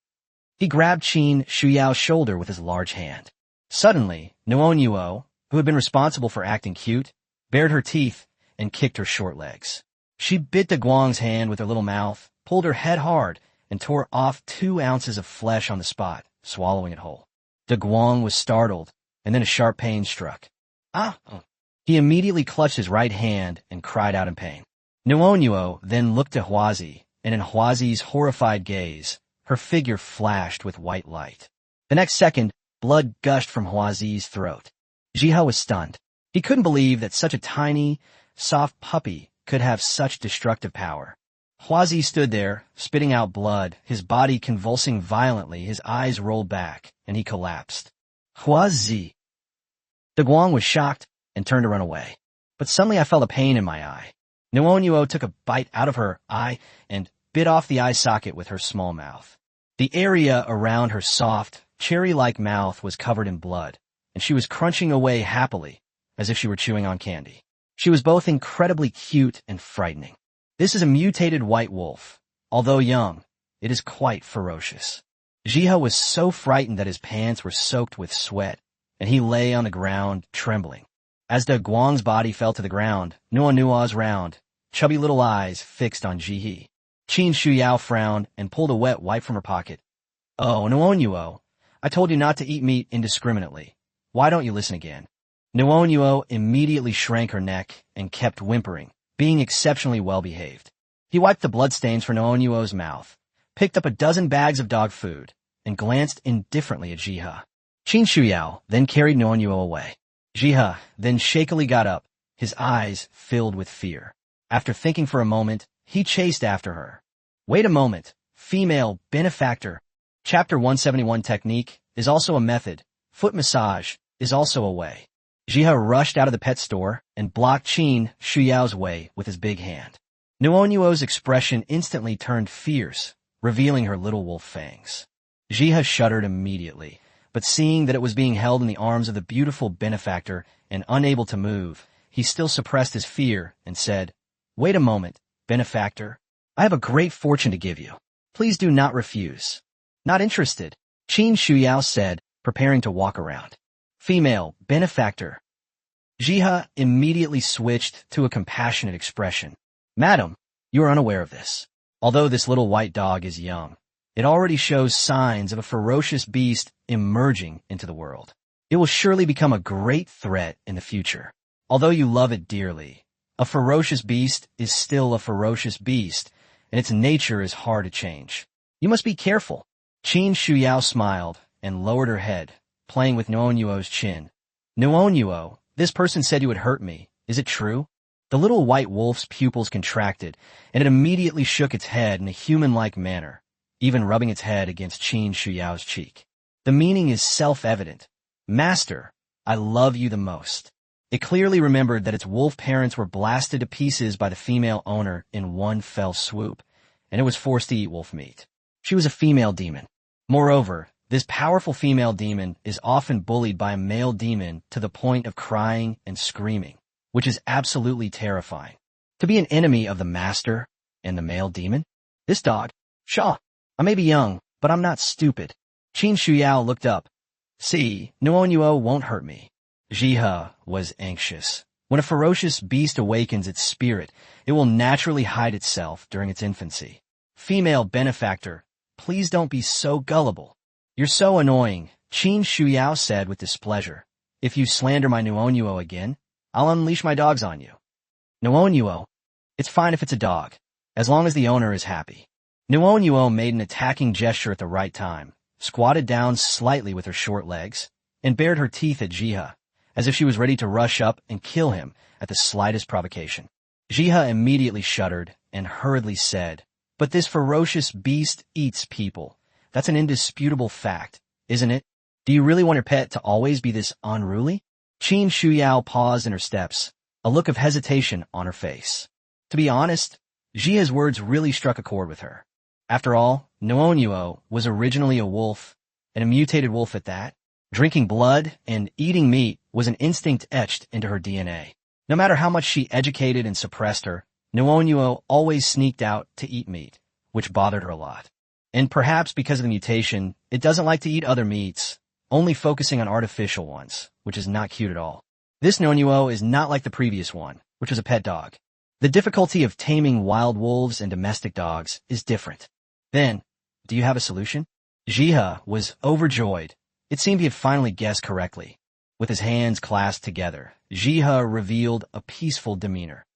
He grabbed Qin Shuyao's shoulder with his large hand. Suddenly, Nuonyuo, who had been responsible for acting cute, bared her teeth and kicked her short legs. She bit De Guang's hand with her little mouth, pulled her head hard, and tore off 2 ounces of flesh on the spot, swallowing it whole. De Guang was startled, and then a sharp pain struck. Ah! He immediately clutched his right hand and cried out in pain. Nuonyuo then looked to Huazi, and in Huazi's horrified gaze, her figure flashed with white light. The next second, blood gushed from Huazi's throat. Jiha was stunned. He couldn't believe that such a tiny, soft puppy could have such destructive power. Huazi stood there, spitting out blood, his body convulsing violently, his eyes rolled back, and he collapsed. Huazi! De Guang was shocked and turned to run away. But suddenly I felt a pain in my eye. Nuonyuo took a bite out of her eye and bit off the eye socket with her small mouth. The area around her soft, cherry-like mouth was covered in blood, and she was crunching away happily, as if she were chewing on candy. She was both incredibly cute and frightening. This is a mutated white wolf. Although young, it is quite ferocious. Jiha was so frightened that his pants were soaked with sweat, and he lay on the ground, trembling. As De Guang's body fell to the ground, Nuonyuo's round, chubby little eyes fixed on Jihi. Qin Shuyao frowned and pulled a wet wipe from her pocket. Oh, Nuonyuo, I told you not to eat meat indiscriminately. Why don't you listen again? Nuonyuo immediately shrank her neck and kept whimpering, being exceptionally well-behaved. He wiped the bloodstains from Nuonyuo's mouth, picked up a dozen bags of dog food, and glanced indifferently at Jiha. Qin Shuyao then carried Nuonyuo away. Jiha then shakily got up, his eyes filled with fear. After thinking for a moment, he chased after her. Wait a moment, female benefactor. Chapter 171 technique is also a method. Foot massage is also a way. Jiha rushed out of the pet store and blocked Qin Shuyao's way with his big hand. Nuonyuo's expression instantly turned fierce, revealing her little wolf fangs. Jiha shuddered immediately, but seeing that it was being held in the arms of the beautiful benefactor and unable to move, he still suppressed his fear and said, "Wait a moment, benefactor. I have a great fortune to give you. Please do not refuse." "Not interested," Qin Shuyao said, preparing to walk around. "Female, benefactor." Jiha immediately switched to a compassionate expression. "Madam, you are unaware of this. Although this little white dog is young, it already shows signs of a ferocious beast emerging into the world. It will surely become a great threat in the future. Although you love it dearly, a ferocious beast is still a ferocious beast, and its nature is hard to change. You must be careful." Qin Shuyao smiled and lowered her head, playing with Nuonyuo's chin. "Nuonyuo, this person said you would hurt me. Is it true?" The little white wolf's pupils contracted, and it immediately shook its head in a human-like manner, even rubbing its head against Qin Shuyao's cheek. The meaning is self-evident. "Master, I love you the most." It clearly remembered that its wolf parents were blasted to pieces by the female owner in one fell swoop, and it was forced to eat wolf meat. She was a female demon. Moreover, this powerful female demon is often bullied by a male demon to the point of crying and screaming, which is absolutely terrifying. To be an enemy of the master and the male demon? This dog? Shaw. I may be young, but I'm not stupid. Qin Shuyao looked up. "See, Nuonyuo won't hurt me." Jiha was anxious. When a ferocious beast awakens its spirit, it will naturally hide itself during its infancy. "Female benefactor, please don't be so gullible." "You're so annoying," Qin Shuyao said with displeasure. "If you slander my Nuonyuo again, I'll unleash my dogs on you." "Nuonyuo? It's fine if it's a dog, as long as the owner is happy." Nuonyuo made an attacking gesture at the right time, squatted down slightly with her short legs, and bared her teeth at Jiha, as if she was ready to rush up and kill him at the slightest provocation. Jiha immediately shuddered and hurriedly said, "But this ferocious beast eats people. That's an indisputable fact, isn't it? Do you really want your pet to always be this unruly?" Qin Shuyao paused in her steps, a look of hesitation on her face. To be honest, Jia's words really struck a chord with her. After all, Nuonyuo was originally a wolf, and a mutated wolf at that. Drinking blood and eating meat was an instinct etched into her DNA. No matter how much she educated and suppressed her, Nuonyuo always sneaked out to eat meat, which bothered her a lot. And perhaps because of the mutation, it doesn't like to eat other meats, only focusing on artificial ones, which is not cute at all. This Nuonyuo is not like the previous one, which was a pet dog. The difficulty of taming wild wolves and domestic dogs is different. Then, do you have a solution? Jiha was overjoyed. It seemed he had finally guessed correctly. With his hands clasped together, Jiha revealed a peaceful demeanor.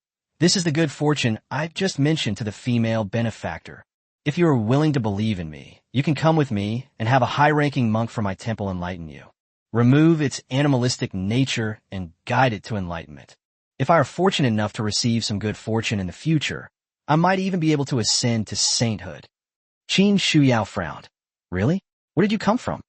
"This is the good fortune I've just mentioned to the female benefactor. If you are willing to believe in me, you can come with me and have a high-ranking monk from my temple enlighten you. Remove its animalistic nature and guide it to enlightenment. If I are fortunate enough to receive some good fortune in the future, I might even be able to ascend to sainthood." Qin Shuyao frowned. "Really? Where did you come from?"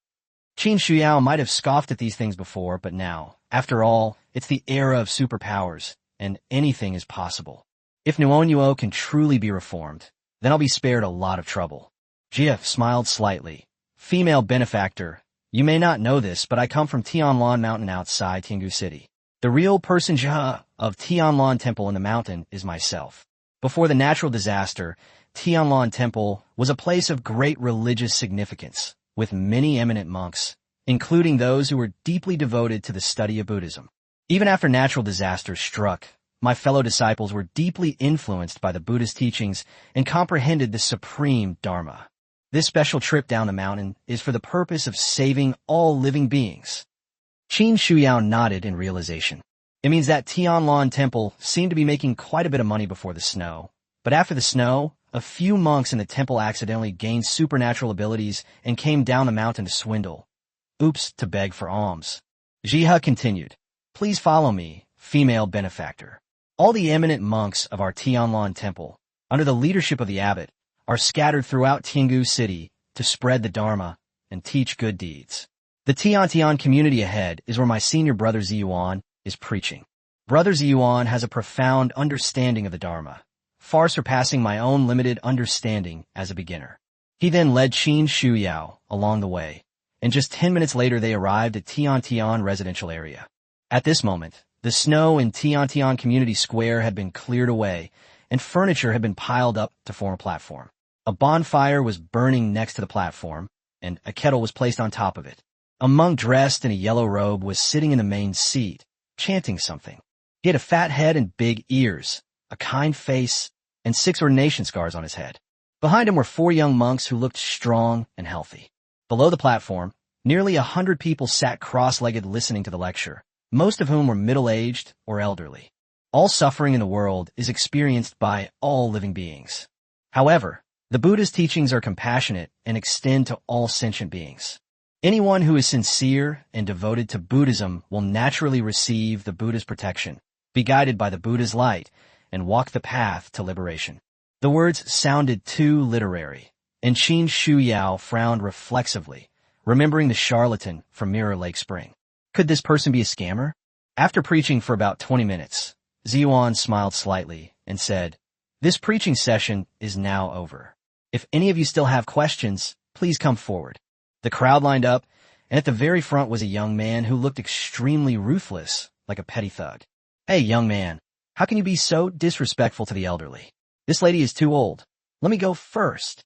Qin Shuyao might have scoffed at these things before, but now, after all, it's the era of superpowers, and anything is possible. If Nuonyuo can truly be reformed, then I'll be spared a lot of trouble. Jia smiled slightly. "Female benefactor, you may not know this, but I come from Tianlan Mountain outside Tiangu City. The real person Jia of Tianlan Temple in the mountain is myself. Before the natural disaster, Tianlan Temple was a place of great religious significance, with many eminent monks, including those who were deeply devoted to the study of Buddhism. Even after natural disasters struck, my fellow disciples were deeply influenced by the Buddhist teachings and comprehended the supreme Dharma. This special trip down the mountain is for the purpose of saving all living beings." Qin Shuyao nodded in realization. It means that Tianlan Temple seemed to be making quite a bit of money before the snow, but after the snow, a few monks in the temple accidentally gained supernatural abilities and came down the mountain to swindle. Oops, to beg for alms. Jiha continued, "Please follow me, female benefactor. All the eminent monks of our Tianlan Temple, under the leadership of the abbot, are scattered throughout Tiangu City to spread the Dharma and teach good deeds. The Tiantian community ahead is where my senior brother Ziyuan is preaching. Brother Ziyuan has a profound understanding of the Dharma, far surpassing my own limited understanding as a beginner. He then led Qin Shuyao along the way, and just 10 minutes later they arrived at Tiantian residential area. At this moment, the snow in Tiantian Community Square had been cleared away, and furniture had been piled up to form a platform. A bonfire was burning next to the platform, and a kettle was placed on top of it. A monk dressed in a yellow robe was sitting in the main seat, chanting something. He had a fat head and big ears, a kind face, and 6 ordination scars on his head. Behind him were 4 young monks who looked strong and healthy. Below the platform, nearly 100 people sat cross-legged listening to the lecture, most of whom were middle-aged or elderly. All suffering in the world is experienced by all living beings. However, the Buddha's teachings are compassionate and extend to all sentient beings. Anyone who is sincere and devoted to Buddhism will naturally receive the Buddha's protection, be guided by the Buddha's light, and walk the path to liberation. The words sounded too literary, and Qin Shuyao frowned reflexively, remembering the charlatan from Mirror Lake Spring. Could this person be a scammer? After preaching for about 20 minutes, Ziyuan smiled slightly and said, "This preaching session is now over. If any of you still have questions, please come forward." The crowd lined up, and at the very front was a young man who looked extremely ruthless, like a petty thug. "Hey, young man, how can you be so disrespectful to the elderly? This lady is too old. Let me go first."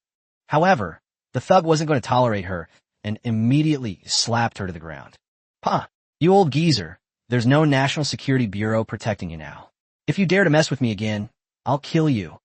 However, the thug wasn't going to tolerate her and immediately slapped her to the ground. "Pah, you old geezer, there's no National Security Bureau protecting you now. If you dare to mess with me again, I'll kill you."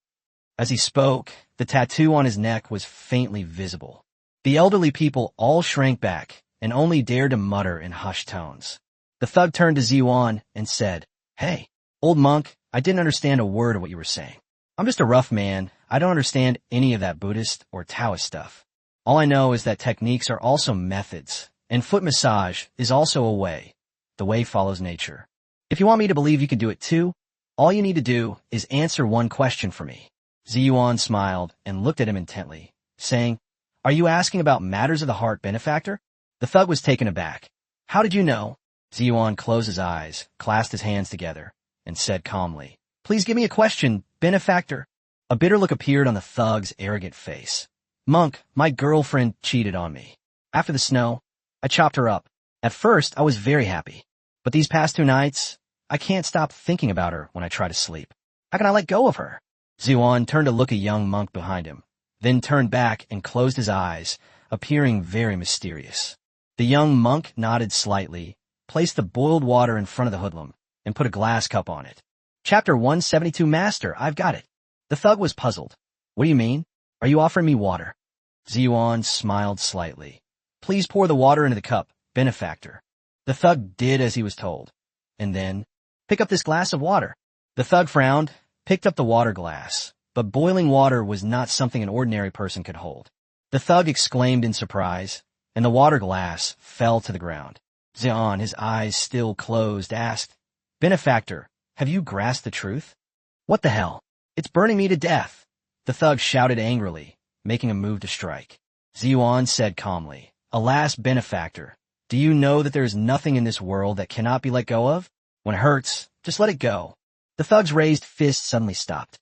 As he spoke, the tattoo on his neck was faintly visible. The elderly people all shrank back and only dared to mutter in hushed tones. The thug turned to Ziyuan and said, "Hey, old monk, I didn't understand a word of what you were saying. I'm just a rough man. I don't understand any of that Buddhist or Taoist stuff. All I know is that techniques are also methods, and foot massage is also a way. The way follows nature. If you want me to believe you can do it too, all you need to do is answer one question for me." Ziyuan smiled and looked at him intently, saying, "Are you asking about matters of the heart, benefactor?" The thug was taken aback. "How did you know?" Ziyuan closed his eyes, clasped his hands together, and said calmly, "Please give me a question, benefactor." A bitter look appeared on the thug's arrogant face. "Monk, my girlfriend cheated on me. After the snow, I chopped her up. At first, I was very happy. But these past 2 nights, I can't stop thinking about her when I try to sleep. How can I let go of her?" Ziyuan turned to look a young monk behind him, then turned back and closed his eyes, appearing very mysterious. The young monk nodded slightly, placed the boiled water in front of the hoodlum, and put a glass cup on it. "Chapter 172, Master, I've got it." The thug was puzzled. "What do you mean? Are you offering me water?" Ziyuan smiled slightly. "Please pour the water into the cup, benefactor." The thug did as he was told, and then, "Pick up this glass of water." The thug frowned, picked up the water glass, but boiling water was not something an ordinary person could hold. The thug exclaimed in surprise, and the water glass fell to the ground. Ziyuan, his eyes still closed, asked, "Benefactor, have you grasped the truth?" "What the hell? It's burning me to death." The thug shouted angrily, making a move to strike. Ziyuan said calmly, "Alas, benefactor, do you know that there is nothing in this world that cannot be let go of? When it hurts, just let it go." The thug's raised fist suddenly stopped.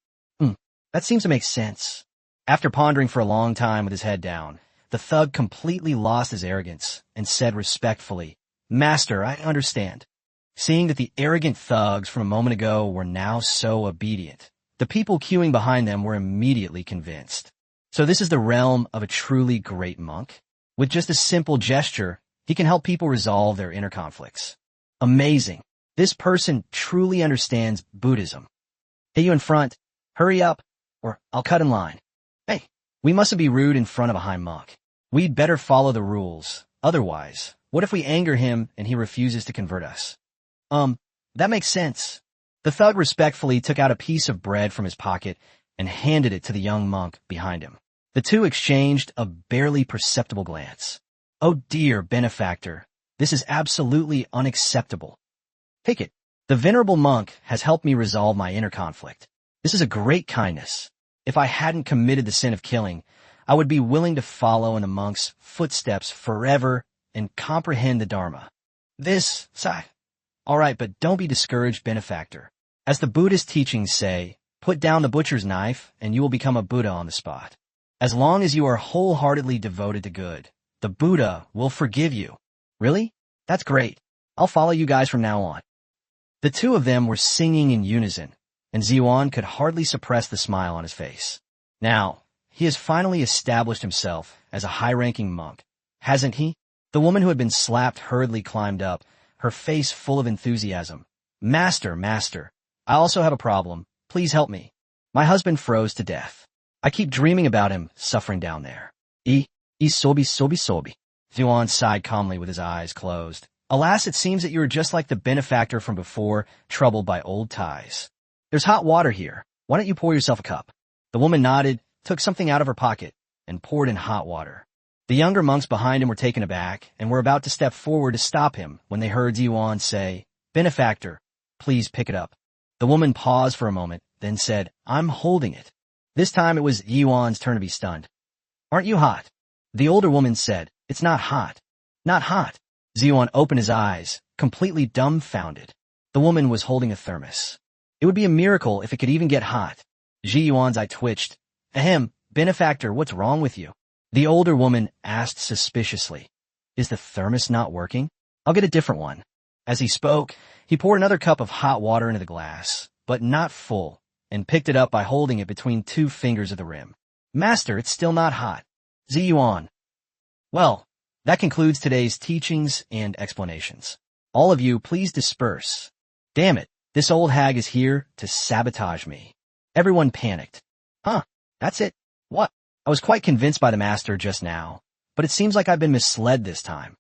That seems to make sense." After pondering for a long time with his head down, the thug completely lost his arrogance and said respectfully, "Master, I understand." Seeing that the arrogant thugs from a moment ago were now so obedient, the people queuing behind them were immediately convinced. So this is the realm of a truly great monk? With just a simple gesture, he can help people resolve their inner conflicts. Amazing. This person truly understands Buddhism. "Hey, you in front, hurry up, or I'll cut in line." "Hey, we mustn't be rude in front of a high monk. We'd better follow the rules. Otherwise, what if we anger him and he refuses to convert us?" That makes sense." The thug respectfully took out a piece of bread from his pocket and handed it to the young monk behind him. The two exchanged a barely perceptible glance. "Oh dear, benefactor, this is absolutely unacceptable." "Take it. The venerable monk has helped me resolve my inner conflict. This is a great kindness. If I hadn't committed the sin of killing, I would be willing to follow in the monk's footsteps forever and comprehend the Dharma." This All right, but don't be discouraged, benefactor. As the Buddhist teachings say, put down the butcher's knife and you will become a Buddha on the spot. As long as you are wholeheartedly devoted to good, the Buddha will forgive you. Really? That's great. I'll follow you guys from now on. The two of them were singing in unison, and Ziyuan could hardly suppress the smile on his face. Now, he has finally established himself as a high-ranking monk, hasn't he? The woman who had been slapped hurriedly climbed up, her face full of enthusiasm. Master, master, I also have a problem. Please help me. My husband froze to death. I keep dreaming about him suffering down there. Sobi. Ziyuan sighed calmly with his eyes closed. Alas, it seems that you are just like the benefactor from before, troubled by old ties. There's hot water here. Why don't you pour yourself a cup? The woman nodded, took something out of her pocket, and poured in hot water. The younger monks behind him were taken aback and were about to step forward to stop him when they heard Ziyuan say, Benefactor, please pick it up. The woman paused for a moment, then said, I'm holding it. This time it was Ziyuan's turn to be stunned. Aren't you hot? The older woman said, It's not hot. Not hot. Ziyuan opened his eyes, completely dumbfounded. The woman was holding a thermos. It would be a miracle if it could even get hot. Ziyuan's eye twitched. Ahem, benefactor, what's wrong with you? The older woman asked suspiciously. Is the thermos not working? I'll get a different one. As he spoke, he poured another cup of hot water into the glass, but not full, and picked it up by holding it between two fingers of the rim. Master, it's still not hot. Ziyuan. Well, that concludes today's teachings and explanations. All of you, please disperse. Damn it, this old hag is here to sabotage me. Everyone panicked. Huh, that's it. What? I was quite convinced by the master just now, but it seems like I've been misled this time.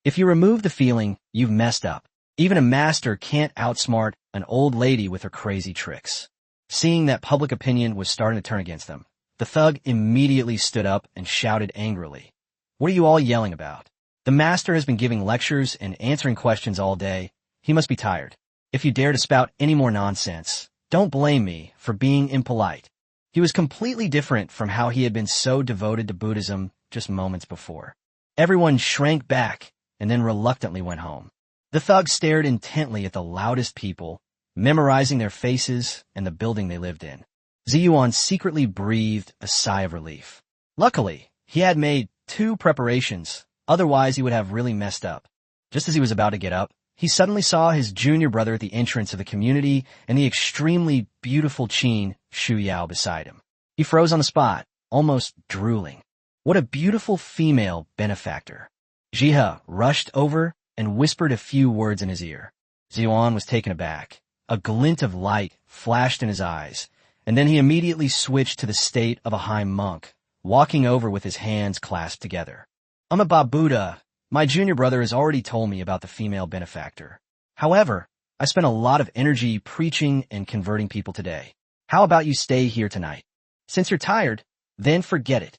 If you remove the feeling, you've messed up. Even a master can't outsmart an old lady with her crazy tricks. Seeing that public opinion was starting to turn against them, the thug immediately stood up and shouted angrily. What are you all yelling about? The master has been giving lectures and answering questions all day. He must be tired. If you dare to spout any more nonsense, don't blame me for being impolite. He was completely different from how he had been so devoted to Buddhism just moments before. Everyone shrank back and then reluctantly went home. The thug stared intently at the loudest people, memorizing their faces and the building they lived in. Ziyuan secretly breathed a sigh of relief. Luckily, he had made 2 preparations, otherwise he would have really messed up. Just as he was about to get up, he suddenly saw his junior brother at the entrance of the community and the extremely beautiful Qin Shuyao beside him. He froze on the spot, almost drooling. What a beautiful female benefactor. Jihe rushed over and whispered a few words in his ear. Ziyuan was taken aback. A glint of light flashed in his eyes, and then he immediately switched to the state of a high monk, walking over with his hands clasped together. I'm a Buddha. My junior brother has already told me about the female benefactor. However, I spent a lot of energy preaching and converting people today. How about you stay here tonight? Since you're tired, then forget it.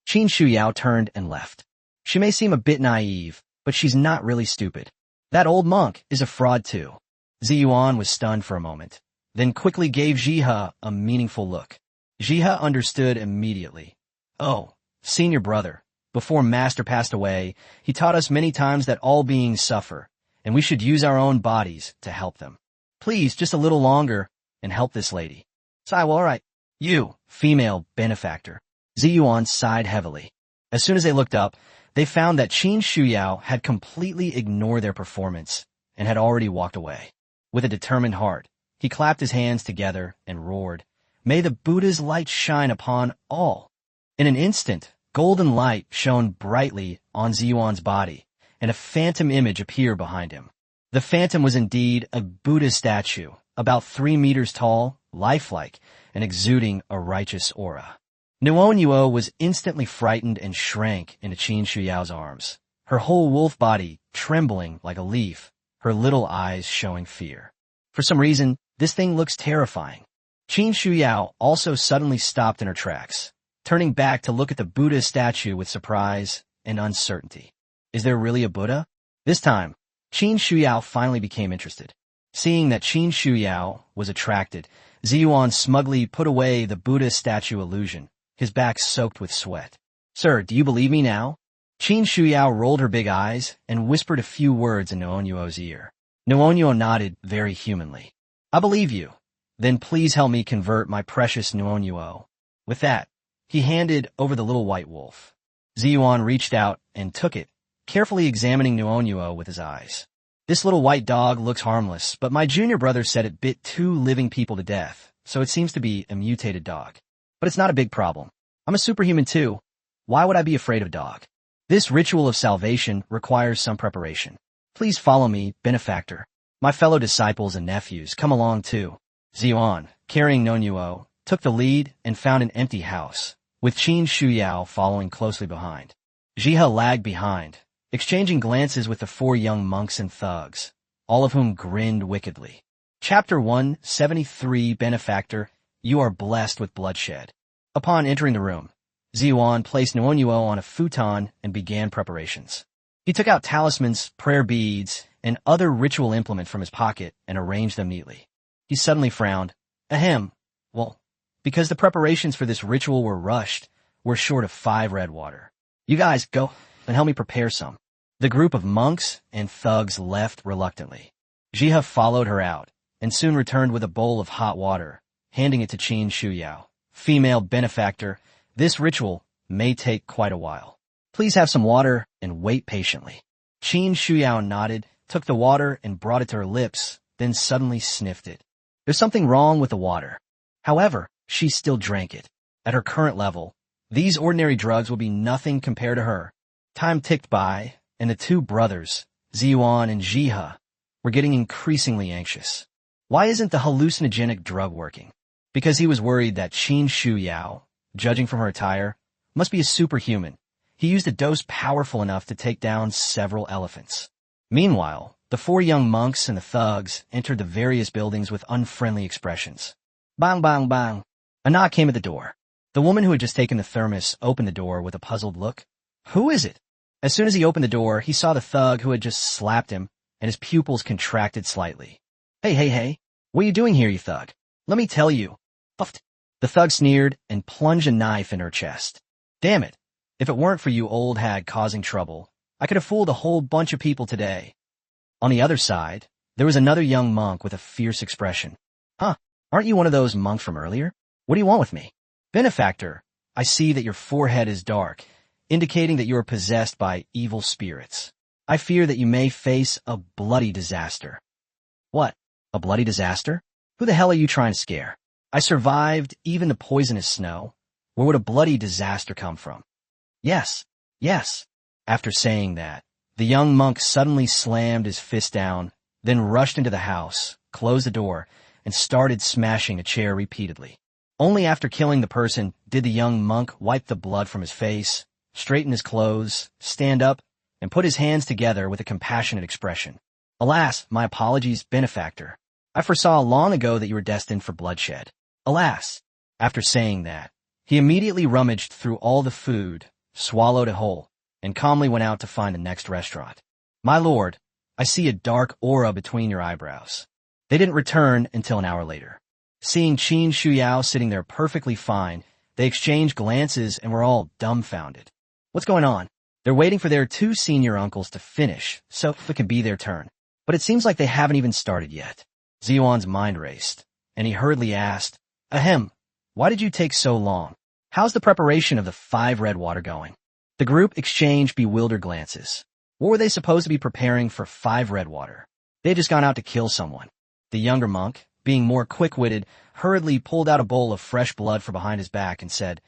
Qin Shuyao turned and left. She may seem a bit naive, but she's not really stupid. That old monk is a fraud too. Ziyuan was stunned for a moment, then quickly gave Jihe a meaningful look. Jihe understood immediately. Oh, senior brother, before Master passed away, he taught us many times that all beings suffer, and we should use our own bodies to help them. Please, just a little longer, and help this lady. Well, all right. You, female benefactor. Ziyuan sighed heavily. As soon as they looked up, they found that Qin Shuyao had completely ignored their performance and had already walked away. With a determined heart, he clapped his hands together and roared, May the Buddha's light shine upon all. In an instant, golden light shone brightly on Ziyuan's body, and a phantom image appeared behind him. The phantom was indeed a Buddha statue, about 3 meters tall, lifelike, and exuding a righteous aura. Nuonyuo was instantly frightened and shrank into Qin Shuyao's arms, her whole wolf body trembling like a leaf, her little eyes showing fear. For some reason, this thing looks terrifying. Qin Shuyao also suddenly stopped in her tracks, turning back to look at the Buddha statue with surprise and uncertainty. Is there really a Buddha? This time, Qin Shuyao finally became interested. Seeing that Qin Shuyao was attracted, Ziyuan smugly put away the Buddha statue illusion, his back soaked with sweat. Sir, do you believe me now? Qin Shuyao rolled her big eyes and whispered a few words in Nuonyuo's ear. Nuonyo nodded very humanly. I believe you. Then please help me convert my precious Nuonyo. With that, he handed over the little white wolf. Ziyuan reached out and took it, carefully examining Nuonyo with his eyes. This little white dog looks harmless, but my junior brother said it bit 2 living people to death, so it seems to be a mutated dog. But it's not a big problem. I'm a superhuman too. Why would I be afraid of a dog? This ritual of salvation requires some preparation. Please follow me, benefactor. My fellow disciples and nephews, come along too. Ziyuan, carrying Nonyuo, took the lead and found an empty house, with Qin Shuyao following closely behind. Jihe lagged behind, exchanging glances with the 4 young monks and thugs, all of whom grinned wickedly. Chapter 173 Benefactor, you are blessed with bloodshed. Upon entering the room, Ziyuan placed Nuonyo on a futon and began preparations. He took out talismans, prayer beads, and other ritual implement from his pocket and arranged them neatly. He suddenly frowned. Ahem. Well, because the preparations for this ritual were rushed, we're short of 5 red water. You guys go and help me prepare some. The group of monks and thugs left reluctantly. Jihe followed her out and soon returned with a bowl of hot water, handing it to Qin Shuyao. Female benefactor, this ritual may take quite a while. Please have some water and wait patiently. Qin Shuyao nodded, took the water and brought it to her lips, then suddenly sniffed it. There's something wrong with the water. However, she still drank it. At her current level, these ordinary drugs will be nothing compared to her. Time ticked by, and the 2 brothers, Ziyuan and Jihe, were getting increasingly anxious. Why isn't the hallucinogenic drug working? Because he was worried that Qin Shuyao, judging from her attire, must be a superhuman. He used a dose powerful enough to take down several elephants. Meanwhile, the 4 young monks and the thugs entered the various buildings with unfriendly expressions. Bang, bang, bang. A knock came at the door. The woman who had just taken the thermos opened the door with a puzzled look. Who is it? As soon as he opened the door, he saw the thug who had just slapped him, and his pupils contracted slightly. Hey, what are you doing here, you thug? Let me tell you. Puffed. The thug sneered and plunged a knife in her chest. Damn it. If it weren't for you old hag causing trouble, I could have fooled a whole bunch of people today. On the other side, there was another young monk with a fierce expression. Huh, aren't you one of those monks from earlier? What do you want with me? Benefactor, I see that your forehead is dark, indicating that you are possessed by evil spirits. I fear that you may face a bloody disaster. What? A bloody disaster? Who the hell are you trying to scare? I survived even the poisonous snow. Where would a bloody disaster come from? Yes. After saying that, the young monk suddenly slammed his fist down, then rushed into the house, closed the door, and started smashing a chair repeatedly. Only after killing the person did the young monk wipe the blood from his face, straighten his clothes, stand up, and put his hands together with a compassionate expression. Alas, my apologies, benefactor. I foresaw long ago that you were destined for bloodshed. Alas. After saying that, he immediately rummaged through all the food, swallowed it whole, and calmly went out to find the next restaurant. My lord, I see a dark aura between your eyebrows. They didn't return until an hour later. Seeing Qin Shuyao sitting there perfectly fine, they exchanged glances and were all dumbfounded. What's going on? They're waiting for their 2 senior uncles to finish, so it can be their turn. But it seems like they haven't even started yet. Ziyuan's mind raced, and he hurriedly asked, Ahem, why did you take so long? How's the preparation of the 5 red water going? The group exchanged bewildered glances. What were they supposed to be preparing for 5 red water? They had just gone out to kill someone. The younger monk, being more quick-witted, hurriedly pulled out a bowl of fresh blood from behind his back and said,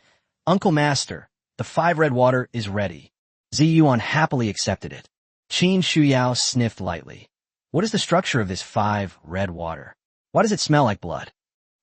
Uncle Master, the 5 red water is ready. Ziyuan happily accepted it. Qin Shuyao sniffed lightly. What is the structure of this 5 red water? Why does it smell like blood?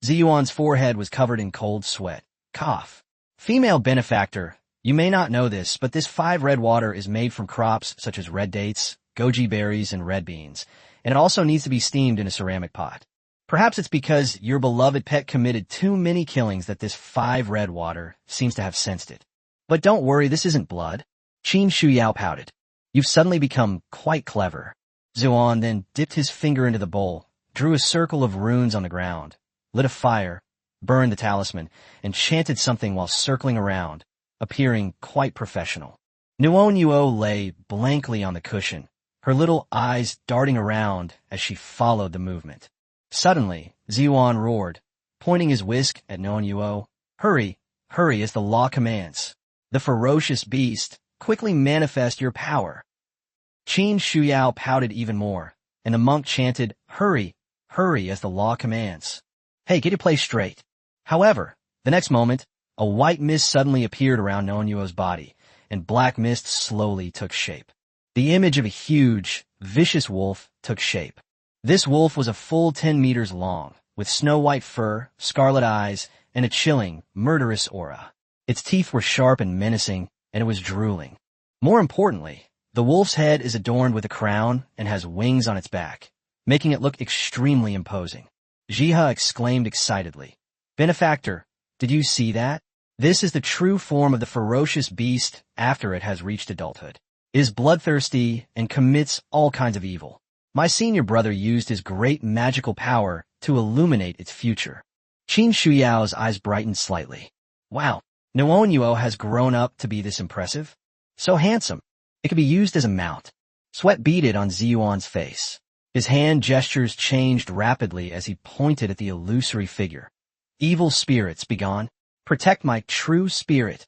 Ziyuan's forehead was covered in cold sweat. Cough. Female benefactor, you may not know this, but this 5 red water is made from crops such as red dates, goji berries, and red beans, and it also needs to be steamed in a ceramic pot. Perhaps it's because your beloved pet committed too many killings that this 5 red water seems to have sensed it. But don't worry, this isn't blood. Qin Shuyao pouted. You've suddenly become quite clever. Ziyuan then dipped his finger into the bowl, drew a circle of runes on the ground, lit a fire, burned the talisman, and chanted something while circling around, appearing quite professional. Nuonyo lay blankly on the cushion, her little eyes darting around as she followed the movement. Suddenly, Ziyuan roared, pointing his whisk at Noonyuo. Hurry, hurry as the law commands. The ferocious beast, quickly manifest your power. Qin Shuyao pouted even more, and the monk chanted, hurry, hurry as the law commands. Hey, get your place straight. However, the next moment, a white mist suddenly appeared around Noonyuo's body, and black mist slowly took shape. The image of a huge, vicious wolf took shape. This wolf was a full 10 meters long, with snow-white fur, scarlet eyes, and a chilling, murderous aura. Its teeth were sharp and menacing, and it was drooling. More importantly, the wolf's head is adorned with a crown and has wings on its back, making it look extremely imposing. Jiha exclaimed excitedly. Benefactor, did you see that? This is the true form of the ferocious beast after it has reached adulthood. It is bloodthirsty and commits all kinds of evil. My senior brother used his great magical power to illuminate its future. Qin Shuyao's eyes brightened slightly. Wow, Noonyuo has grown up to be this impressive? So handsome. It could be used as a mount. Sweat beaded on Ziyuan's face. His hand gestures changed rapidly as he pointed at the illusory figure. Evil spirits, begone. Protect my true spirit.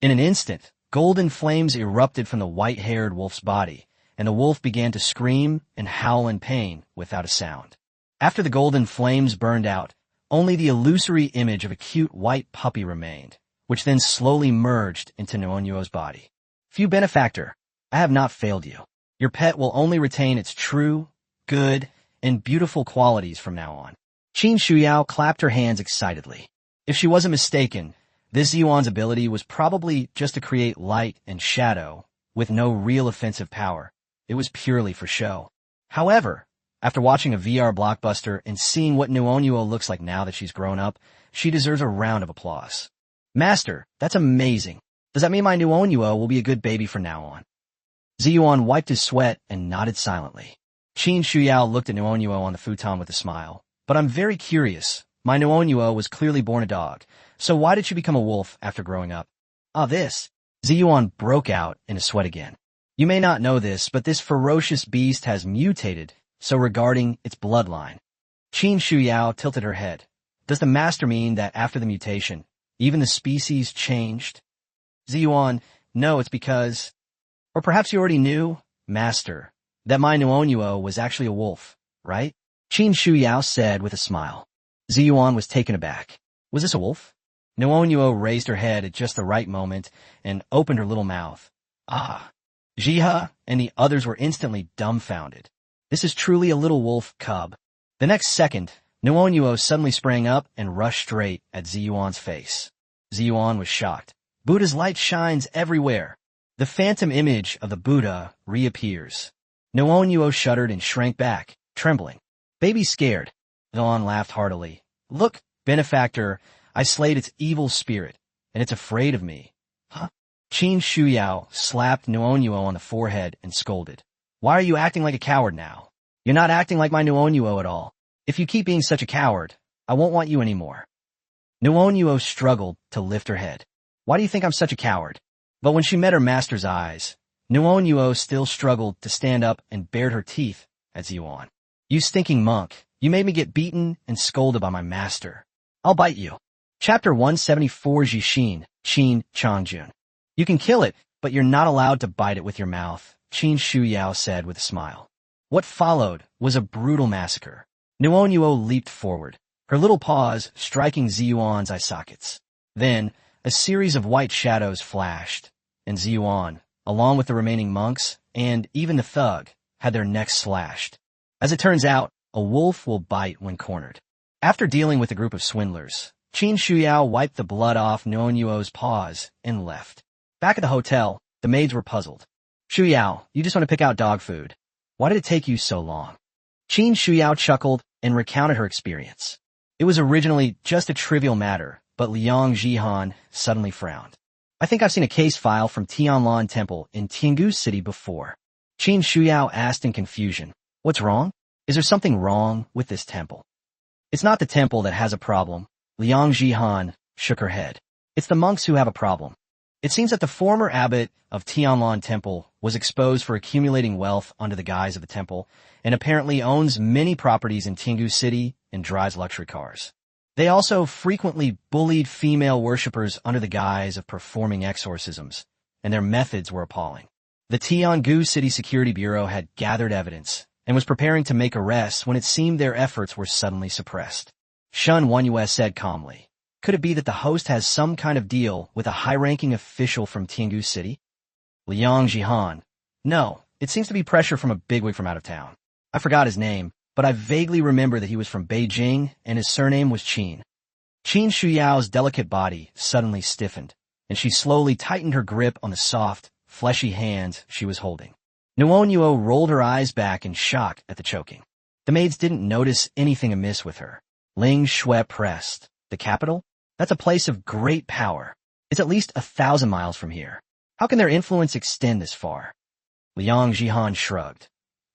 In an instant, golden flames erupted from the white-haired wolf's body, and the wolf began to scream and howl in pain without a sound. After the golden flames burned out, only the illusory image of a cute white puppy remained, which then slowly merged into Noonyuo's body. Few benefactor, I have not failed you. Your pet will only retain its true, good, and beautiful qualities from now on. Qin Shuyao clapped her hands excitedly. If she wasn't mistaken, this Ziyuan's ability was probably just to create light and shadow, with no real offensive power. It was purely for show. However, after watching a VR blockbuster and seeing what Noonyuo looks like now that she's grown up, she deserves a round of applause. Master, that's amazing. Does that mean my Noonyuo will be a good baby from now on? Ziyuan wiped his sweat and nodded silently. Qin Shuyao looked at Noonyuo on the futon with a smile. But I'm very curious. My Noonyuo was clearly born a dog, so why did she become a wolf after growing up? This. Ziyuan broke out in a sweat again. You may not know this, but this ferocious beast has mutated, so regarding its bloodline. Qin Shuyao tilted her head. Does the master mean that after the mutation, even the species changed? Ziyuan, no, it's because... Or perhaps you already knew, master, that my Noonyuo was actually a wolf, right? Qin Shuyao said with a smile. Ziyuan was taken aback. Was this a wolf? Noonyuo raised her head at just the right moment and opened her little mouth. Jiha and the others were instantly dumbfounded. This is truly a little wolf cub. The next second, Noonyuo suddenly sprang up and rushed straight at Ziyuan's face. Ziyuan was shocked. Buddha's light shines everywhere. The phantom image of the Buddha reappears. Noonyuo shuddered and shrank back, trembling. Baby's scared. Ziyuan laughed heartily. Look, benefactor, I slayed its evil spirit, and it's afraid of me. Huh? Qin Shuyao slapped Noonyuo on the forehead and scolded. Why are you acting like a coward now? You're not acting like my Noonyuo at all. If you keep being such a coward, I won't want you anymore. Noonyuo struggled to lift her head. Why do you think I'm such a coward? But when she met her master's eyes, Noonyuo still struggled to stand up and bared her teeth at Ziyuan. You stinking monk, you made me get beaten and scolded by my master. I'll bite you. Chapter 174 Jishin, Qin Changjun. You can kill it, but you're not allowed to bite it with your mouth, Qin Shuyao said with a smile. What followed was a brutal massacre. Noonyuo leaped forward, her little paws striking Ziyuan's eye sockets. Then, a series of white shadows flashed, and Ziyuan, along with the remaining monks, and even the thug, had their necks slashed. As it turns out, a wolf will bite when cornered. After dealing with a group of swindlers, Qin Shuyao wiped the blood off Noonyuo's paws and left. Back at the hotel, the maids were puzzled. Shuyao, you just want to pick out dog food. Why did it take you so long? Qin Shuyao chuckled and recounted her experience. It was originally just a trivial matter, but Liang Jihan suddenly frowned. I think I've seen a case file from Tianlan Temple in Tiangu City before. Qin Shuyao asked in confusion. What's wrong? Is there something wrong with this temple? It's not the temple that has a problem. Liang Jihan shook her head. It's the monks who have a problem. It seems that the former abbot of Tianlan Temple was exposed for accumulating wealth under the guise of the temple, and apparently owns many properties in Tinggu City and drives luxury cars. They also frequently bullied female worshippers under the guise of performing exorcisms, and their methods were appalling. The Tiangu City Security Bureau had gathered evidence and was preparing to make arrests when it seemed their efforts were suddenly suppressed. Shun Wanyue said calmly, "Could it be that the host has some kind of deal with a high-ranking official from Tiangu City?" Liang Jihan, "No, it seems to be pressure from a bigwig from out of town. I forgot his name, but I vaguely remember that he was from Beijing and his surname was Qin." Qin Shuyao's delicate body suddenly stiffened, and she slowly tightened her grip on the soft, fleshy hands she was holding. Nuonyuo rolled her eyes back in shock at the choking. The maids didn't notice anything amiss with her. Ling Shui pressed, "The capital? That's a place of great power. It's at least 1,000 miles from here. How can their influence extend this far?" Liang Jihan shrugged.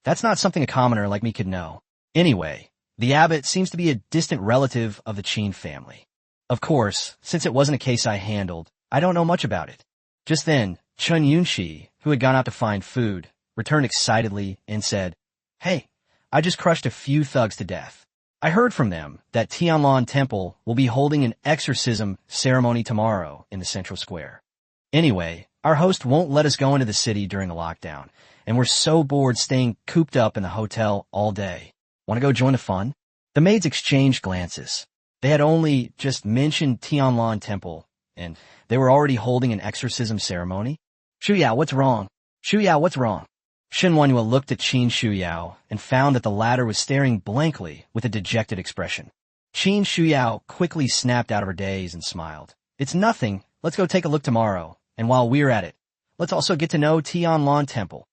"That's not something a commoner like me could know. Anyway, the abbot seems to be a distant relative of the Qin family. Of course, since it wasn't a case I handled, I don't know much about it." Just then, Chun Yunxi, who had gone out to find food, returned excitedly and said, "Hey, I just crushed a few thugs to death. I heard from them that Tianlan Temple will be holding an exorcism ceremony tomorrow in the central square. Anyway, our host won't let us go into the city during the lockdown, and we're so bored staying cooped up in the hotel all day. Want to go join the fun?" The maids exchanged glances. They had only just mentioned Tianlan Temple, and they were already holding an exorcism ceremony. "Shuyao, what's wrong? Shuyao, what's wrong?" Shin Wanhua looked at Qin Shuyao and found that the latter was staring blankly with a dejected expression. Qin Shuyao quickly snapped out of her daze and smiled. "It's nothing. Let's go take a look tomorrow, and while we're at it, let's also get to know Tianlan Temple."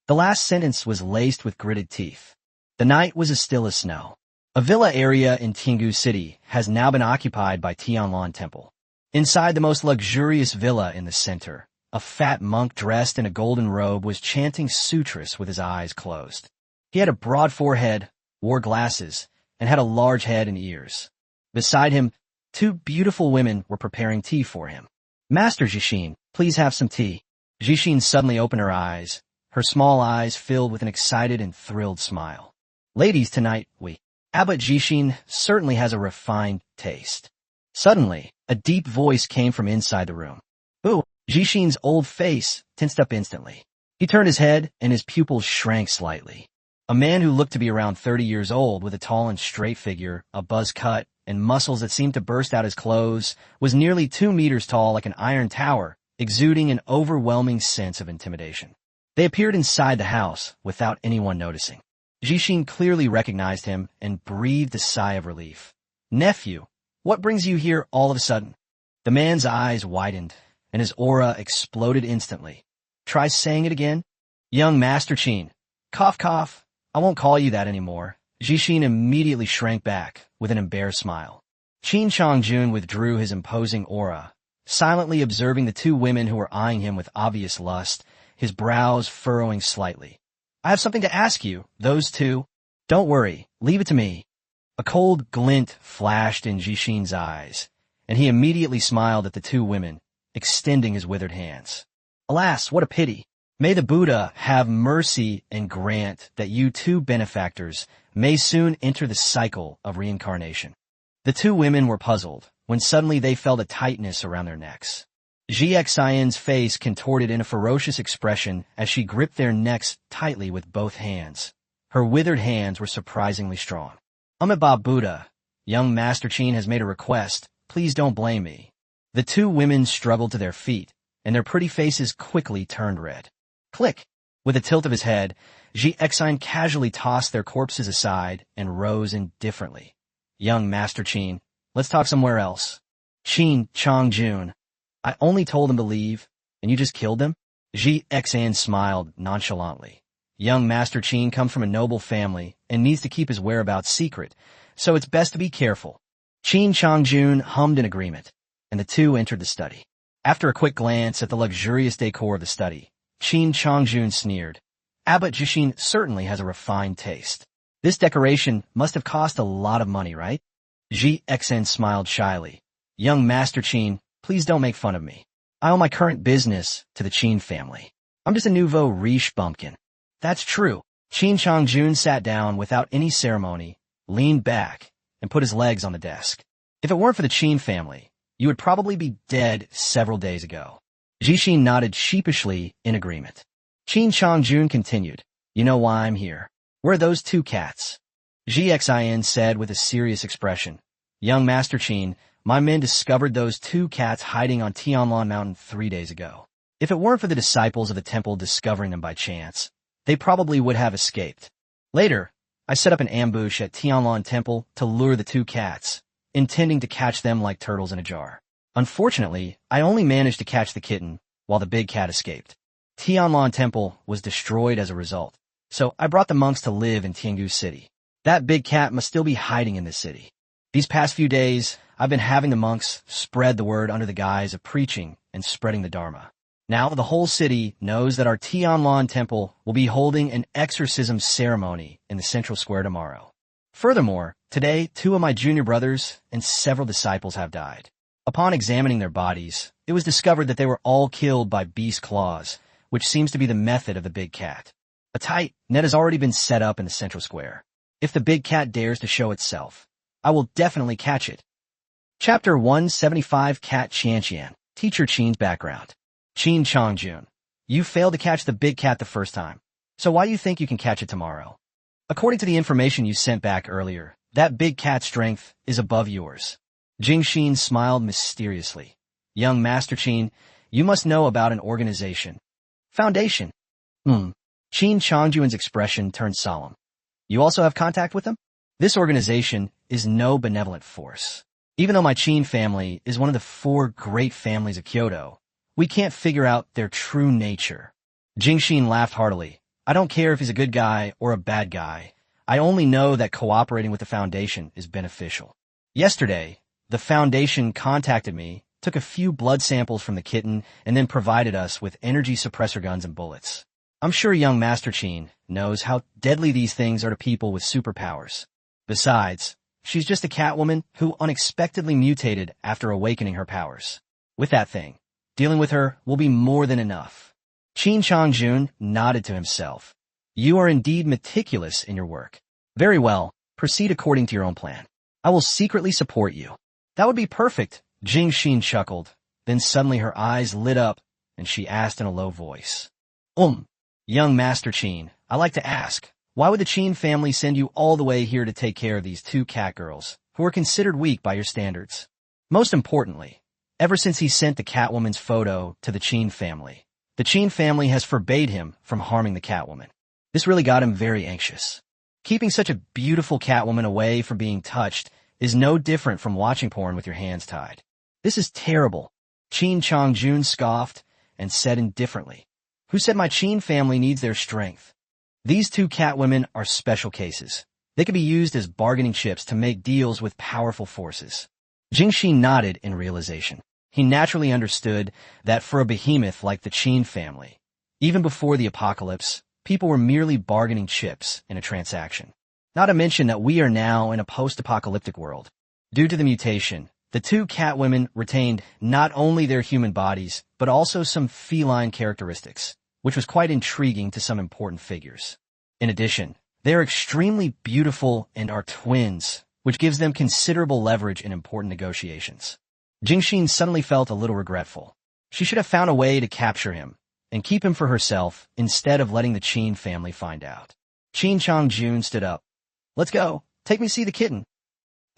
The last sentence was laced with gritted teeth. The night was as still as snow. A villa area in Tinggu City has now been occupied by Tianlan Temple. Inside the most luxurious villa in the center, a fat monk dressed in a golden robe was chanting sutras with his eyes closed. He had a broad forehead, wore glasses, and had a large head and ears. Beside him, two beautiful women were preparing tea for him. "Master Jishin, please have some tea." Jishin suddenly opened her eyes, her small eyes filled with an excited and thrilled smile. "Ladies, tonight, Abbot Jishin certainly has a refined taste." Suddenly, a deep voice came from inside the room. "Ooh!" Jishin's old face tensed up instantly. He turned his head, and his pupils shrank slightly. A man who looked to be around 30 years old with a tall and straight figure, a buzz cut, and muscles that seemed to burst out his clothes, was nearly 2 meters tall like an iron tower, exuding an overwhelming sense of intimidation. They appeared inside the house without anyone noticing. Jishin clearly recognized him and breathed a sigh of relief. "Nephew, what brings you here all of a sudden?" The man's eyes widened, and his aura exploded instantly. "Try saying it again." "Young Master Qin." "Cough, cough. I won't call you that anymore." Jishin immediately shrank back with an embarrassed smile. Qin Changjun withdrew his imposing aura, silently observing the two women who were eyeing him with obvious lust, his brows furrowing slightly. "I have something to ask you, those two." "Don't worry, leave it to me." A cold glint flashed in Jishin's eyes, and he immediately smiled at the two women, extending his withered hands. "Alas, what a pity. May the Buddha have mercy and grant that you two benefactors may soon enter the cycle of reincarnation." The two women were puzzled when suddenly they felt a tightness around their necks. Xian's face contorted in a ferocious expression as she gripped their necks tightly with both hands. Her withered hands were surprisingly strong. "Amitabha Buddha, young Master Qin has made a request. Please don't blame me." The two women struggled to their feet, and their pretty faces quickly turned red. Click! With a tilt of his head, Xian casually tossed their corpses aside and rose indifferently. "Young Master Qin, let's talk somewhere else." "Qin Changjun, I only told him to leave, and you just killed him?" Xian smiled nonchalantly. "Young Master Qin comes from a noble family and needs to keep his whereabouts secret, so it's best to be careful." Qin Changjun hummed in agreement, and the two entered the study. After a quick glance at the luxurious decor of the study, Qin Changjun sneered. "Abbot Jishin certainly has a refined taste. This decoration must have cost a lot of money, right?" Xian smiled shyly. "Young Master Qin, please don't make fun of me. I owe my current business to the Qin family. I'm just a nouveau riche bumpkin. That's true. Qin Changjun sat down without any ceremony, leaned back, and put his legs on the desk. If it weren't for the Qin family, you would probably be dead several days ago. Jixin nodded sheepishly in agreement. Qin Changjun continued, You know why I'm here. Where are those two cats? Gxin said with a serious expression. Young Master Qin, my men discovered those two cats hiding on Tianlan Mountain 3 days ago. If it weren't for the disciples of the temple discovering them by chance, they probably would have escaped. Later, I set up an ambush at Tianlan Temple to lure the two cats, intending to catch them like turtles in a jar. Unfortunately, I only managed to catch the kitten while the big cat escaped. Tianlan Temple was destroyed as a result, so I brought the monks to live in Tiangu City. That big cat must still be hiding in this city. These past few days, I've been having the monks spread the word under the guise of preaching and spreading the Dharma. Now the whole city knows that our Tianlan Temple will be holding an exorcism ceremony in the central square tomorrow. Furthermore, today 2 of my junior brothers and several disciples have died. Upon examining their bodies, it was discovered that they were all killed by beast claws, which seems to be the method of the big cat. A tight net has already been set up in the central square. If the big cat dares to show itself, I will definitely catch it. Chapter 175 Cat Qianqian, Teacher Qin's Background. Qin Changjun, you failed to catch the big cat the first time, so why do you think you can catch it tomorrow? According to the information you sent back earlier, that big cat's strength is above yours. Jingxin smiled mysteriously. Young Master Qin, you must know about an organization. Foundation. Qin Changjun's expression turned solemn. You also have contact with them? This organization is no benevolent force. Even though my Qin family is one of the 4 great families of Kyoto, we can't figure out their true nature. Jingxin laughed heartily. I don't care if he's a good guy or a bad guy. I only know that cooperating with the Foundation is beneficial. Yesterday, the Foundation contacted me, took a few blood samples from the kitten, and then provided us with energy suppressor guns and bullets. I'm sure young Master Qin knows how deadly these things are to people with superpowers. Besides, she's just a catwoman who unexpectedly mutated after awakening her powers. With that thing, dealing with her will be more than enough. Qin Changjun nodded to himself. You are indeed meticulous in your work. Very well, proceed according to your own plan. I will secretly support you. That would be perfect, Jingxin chuckled. Then suddenly her eyes lit up, and she asked in a low voice. Young Master Qin, I like to ask, why would the Qin family send you all the way here to take care of these 2 cat girls, who are considered weak by your standards? Most importantly, ever since he sent the Catwoman's photo to the Qin family has forbade him from harming the Catwoman. This really got him very anxious. Keeping such a beautiful Catwoman away from being touched is no different from watching porn with your hands tied. This is terrible. Qin Changjun scoffed and said indifferently, Who said my Qin family needs their strength? These 2 Catwomen are special cases. They could be used as bargaining chips to make deals with powerful forces. Jingxin nodded in realization. He naturally understood that for a behemoth like the Qin family, even before the apocalypse, people were merely bargaining chips in a transaction. Not to mention that we are now in a post-apocalyptic world. Due to the mutation, the 2 Catwomen retained not only their human bodies, but also some feline characteristics, which was quite intriguing to some important figures. In addition, they are extremely beautiful and are twins, which gives them considerable leverage in important negotiations. Jingxin suddenly felt a little regretful. She should have found a way to capture him and keep him for herself instead of letting the Qin family find out. Qin Changjun stood up. Let's go. Take me to see the kitten.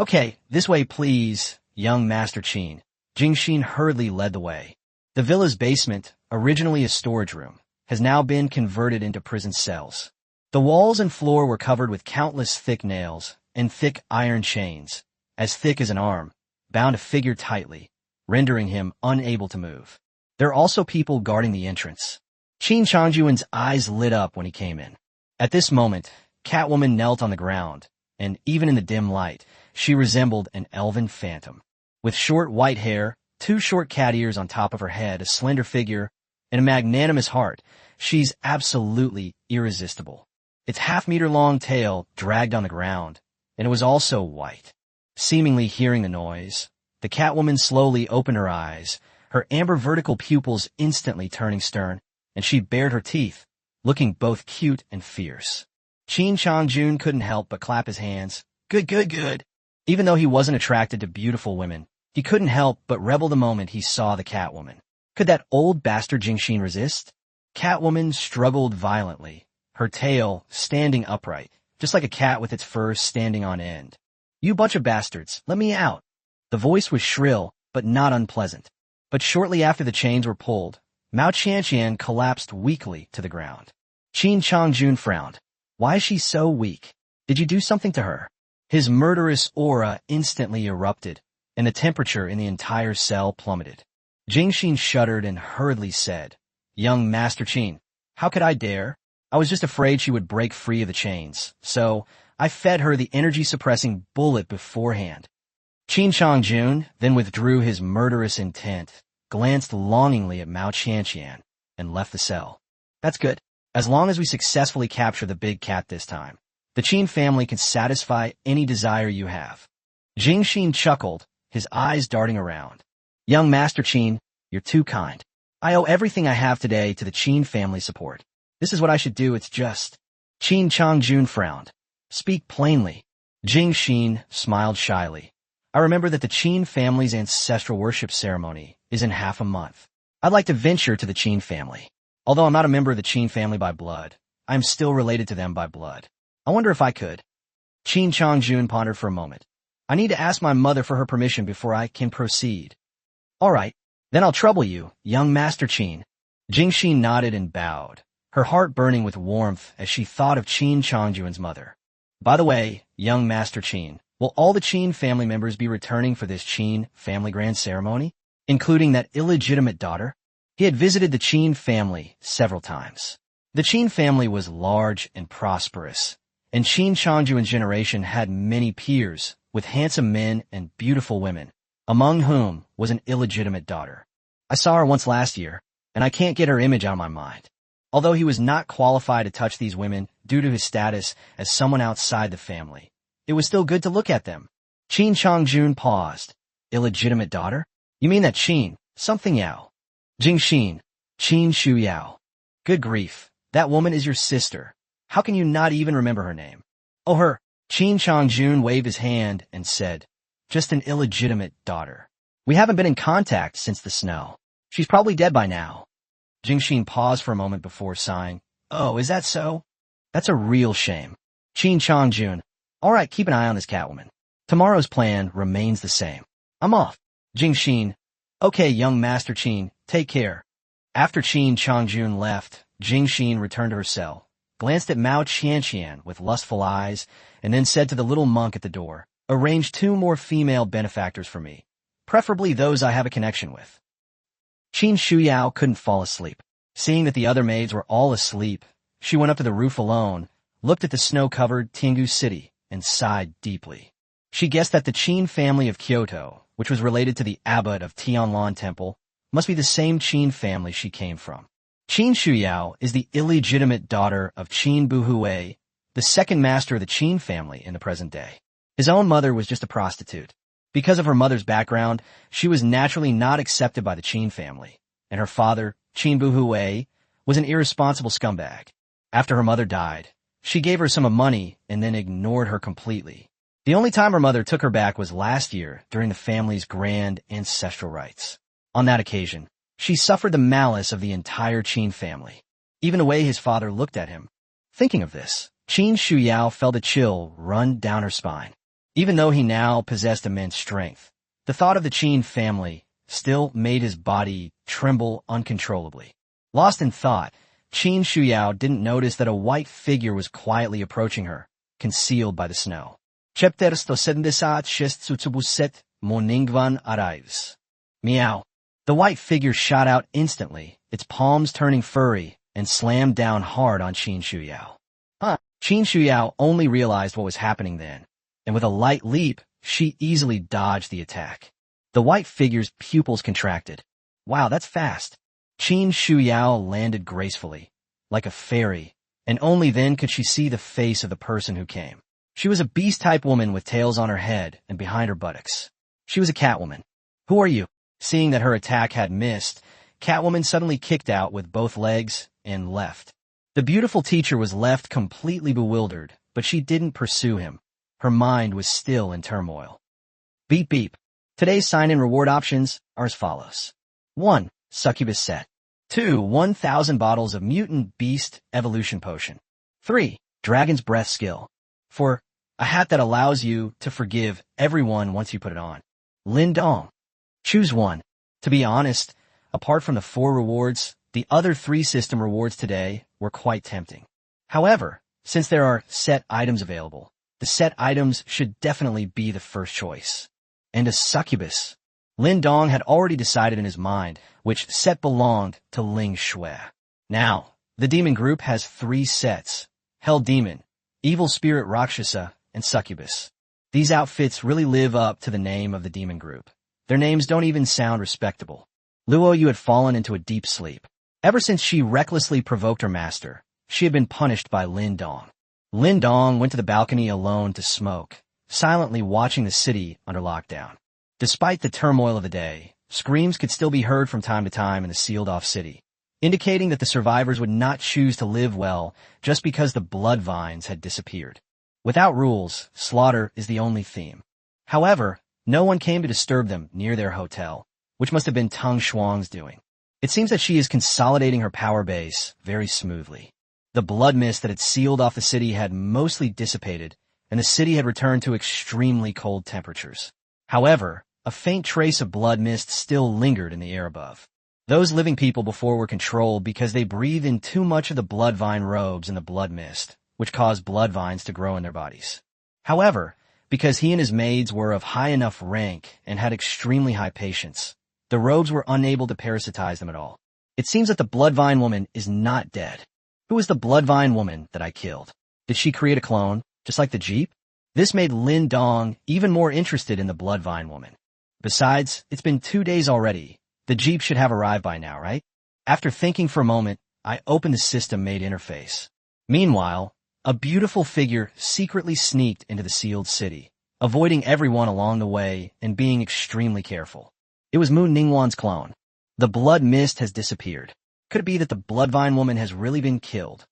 Okay, this way please, young Master Qin. Jingxin hurriedly led the way. The villa's basement, originally a storage room, has now been converted into prison cells. The walls and floor were covered with countless thick nails and thick iron chains, as thick as an arm, bound a figure tightly, rendering him unable to move. There are also people guarding the entrance. Qin Changjun's eyes lit up when he came in. At this moment, Catwoman knelt on the ground, and even in the dim light, she resembled an elven phantom. With short white hair, 2 short cat ears on top of her head, a slender figure, and a magnanimous heart, she's absolutely irresistible. Its half-meter-long tail dragged on the ground, and it was also white. Seemingly hearing the noise, the Catwoman slowly opened her eyes, her amber vertical pupils instantly turning stern, and she bared her teeth, looking both cute and fierce. Chin Chongjun couldn't help but clap his hands. Good, good, good. Even though he wasn't attracted to beautiful women, he couldn't help but rebel the moment he saw the Catwoman. Could that old bastard Jingxin resist? Catwoman struggled violently, her tail standing upright, just like a cat with its fur standing on end. You bunch of bastards, let me out. The voice was shrill, but not unpleasant. But shortly after the chains were pulled, Mao Qianqian collapsed weakly to the ground. Qin Chongjun frowned. Why is she so weak? Did you do something to her? His murderous aura instantly erupted, and the temperature in the entire cell plummeted. Jingxin shuddered and hurriedly said, Young Master Qin, how could I dare? I was just afraid she would break free of the chains, so I fed her the energy-suppressing bullet beforehand. Qin Chongjun then withdrew his murderous intent, glanced longingly at Mao Qianqian, and left the cell. That's good. As long as we successfully capture the big cat this time, the Qin family can satisfy any desire you have. Jingxin chuckled, his eyes darting around. Young Master Qin, you're too kind. I owe everything I have today to the Qin family support. This is what I should do, it's just. Qin Chongjun frowned. Speak plainly. Jingxin smiled shyly. I remember that the Qin family's ancestral worship ceremony is in half a month. I'd like to venture to the Qin family. Although I'm not a member of the Qin family by blood, I'm still related to them by blood. I wonder if I could. Qin Chongjun pondered for a moment. I need to ask my mother for her permission before I can proceed. All right, then I'll trouble you, young Master Qin. Jingxin nodded and bowed, her heart burning with warmth as she thought of Qin Chongjun's mother. By the way, young Master Qin, will all the Qin family members be returning for this Qin family grand ceremony, including that illegitimate daughter? He had visited the Qin family several times. The Qin family was large and prosperous, and Qin Chongjun's generation had many peers with handsome men and beautiful women, among whom was an illegitimate daughter. I saw her once last year, and I can't get her image out of my mind. Although he was not qualified to touch these women due to his status as someone outside the family, it was still good to look at them. Qin Chongjun paused. Illegitimate daughter? You mean that Qin, something Yao? Jingxin, Qin Shu Yao. Good grief, that woman is your sister. How can you not even remember her name? Oh, her. Qin Chongjun waved his hand and said, just an illegitimate daughter. We haven't been in contact since the snow. She's probably dead by now. Jingxin paused for a moment before sighing. Oh, is that so? That's a real shame. Qin Chongjun. All right, keep an eye on this Catwoman. Tomorrow's plan remains the same. I'm off. Jingxin. Okay, young Master Qin, take care. After Qin Chongjun left, Jingxin returned to her cell, glanced at Mao Qianqian with lustful eyes, and then said to the little monk at the door, arrange 2 more female benefactors for me, preferably those I have a connection with. Qin Shuyao couldn't fall asleep. Seeing that the other maids were all asleep, she went up to the roof alone, looked at the snow-covered Tiangu city, and sighed deeply. She guessed that the Qin family of Kyoto, which was related to the abbot of Tianlan Temple, must be the same Qin family she came from. Qin Shuyao is the illegitimate daughter of Qin Buhui, the second master of the Qin family in the present day. His own mother was just a prostitute. Because of her mother's background, she was naturally not accepted by the Qin family, and her father, Qin Buhui, was an irresponsible scumbag. After her mother died, she gave her some money and then ignored her completely. The only time her mother took her back was last year during the family's grand ancestral rites. On that occasion, she suffered the malice of the entire Qin family, even the way his father looked at him. Thinking of this, Qin Shuyao felt a chill run down her spine. Even though he now possessed immense strength, the thought of the Qin family still made his body tremble uncontrollably. Lost in thought, Qin Shuyao didn't notice that a white figure was quietly approaching her, concealed by the snow. Chapter 176 Tsutsubuset Moningvan arrives. Meow. The white figure shot out instantly, its palms turning furry, and slammed down hard on Qin Shuyao. Qin Shuyao only realized what was happening then, and with a light leap, she easily dodged the attack. The white figure's pupils contracted. Wow, that's fast. Qin Shuyao landed gracefully, like a fairy, and only then could she see the face of the person who came. She was a beast-type woman with tails on her head and behind her buttocks. She was a Catwoman. Who are you? Seeing that her attack had missed, Catwoman suddenly kicked out with both legs and left. The beautiful teacher was left completely bewildered, but she didn't pursue him. Her mind was still in turmoil. Beep beep. Today's sign-in reward options are as follows. 1. Succubus set. 2. 1,000 bottles of Mutant Beast Evolution Potion. 3. Dragon's Breath Skill. 4. A hat that allows you to forgive everyone once you put it on. Lin Dong. Choose one. To be honest, apart from the 4 rewards, the other 3 system rewards today were quite tempting. However, since there are set items available, the set items should definitely be the first choice. And a succubus. Lin Dong had already decided in his mind which set belonged to Ling Shui. Now, the demon group has 3 sets: Hell Demon, Evil Spirit Rakshasa, and Succubus. These outfits really live up to the name of the demon group. Their names don't even sound respectable. Luo Yu had fallen into a deep sleep. Ever since she recklessly provoked her master, she had been punished by Lin Dong. Lin Dong went to the balcony alone to smoke, silently watching the city under lockdown. Despite the turmoil of the day, screams could still be heard from time to time in the sealed-off city, indicating that the survivors would not choose to live well just because the blood vines had disappeared. Without rules, slaughter is the only theme. However, no one came to disturb them near their hotel, which must have been Tang Shuang's doing. It seems that she is consolidating her power base very smoothly. The blood mist that had sealed off the city had mostly dissipated, and the city had returned to extremely cold temperatures. However, a faint trace of blood mist still lingered in the air above. Those living people before were controlled because they breathed in too much of the blood vine robes in the blood mist, which caused blood vines to grow in their bodies. However, because he and his maids were of high enough rank and had extremely high patience, the robes were unable to parasitize them at all. It seems that the Bloodvine woman is not dead. Who is the Bloodvine woman that I killed? Did she create a clone, just like the Jeep? This made Lin Dong even more interested in the Bloodvine woman. Besides, it's been 2 days already. The Jeep should have arrived by now, right? After thinking for a moment, I opened the system-made interface. Meanwhile, a beautiful figure secretly sneaked into the sealed city, avoiding everyone along the way and being extremely careful. It was Mu Ningwan's clone. The blood mist has disappeared. Could it be that the Bloodvine woman has really been killed?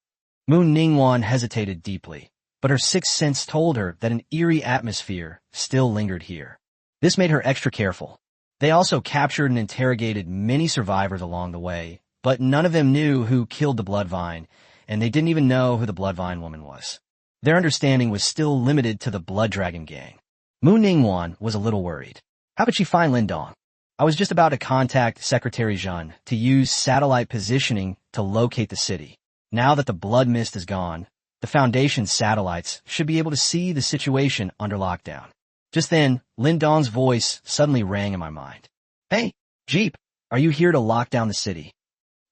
Mu Ningwan hesitated deeply, but her sixth sense told her that an eerie atmosphere still lingered here. This made her extra careful. They also captured and interrogated many survivors along the way, but none of them knew who killed the Bloodvine, and they didn't even know who the Bloodvine woman was. Their understanding was still limited to the Blood Dragon gang. Mu Ningwan was a little worried. How could she find Lin Dong? I was just about to contact Secretary Zhen to use satellite positioning to locate the city. Now that the blood mist is gone, the Foundation's satellites should be able to see the situation under lockdown. Just then, Lin Dong's voice suddenly rang in my mind. Hey, Jeep, are you here to lock down the city?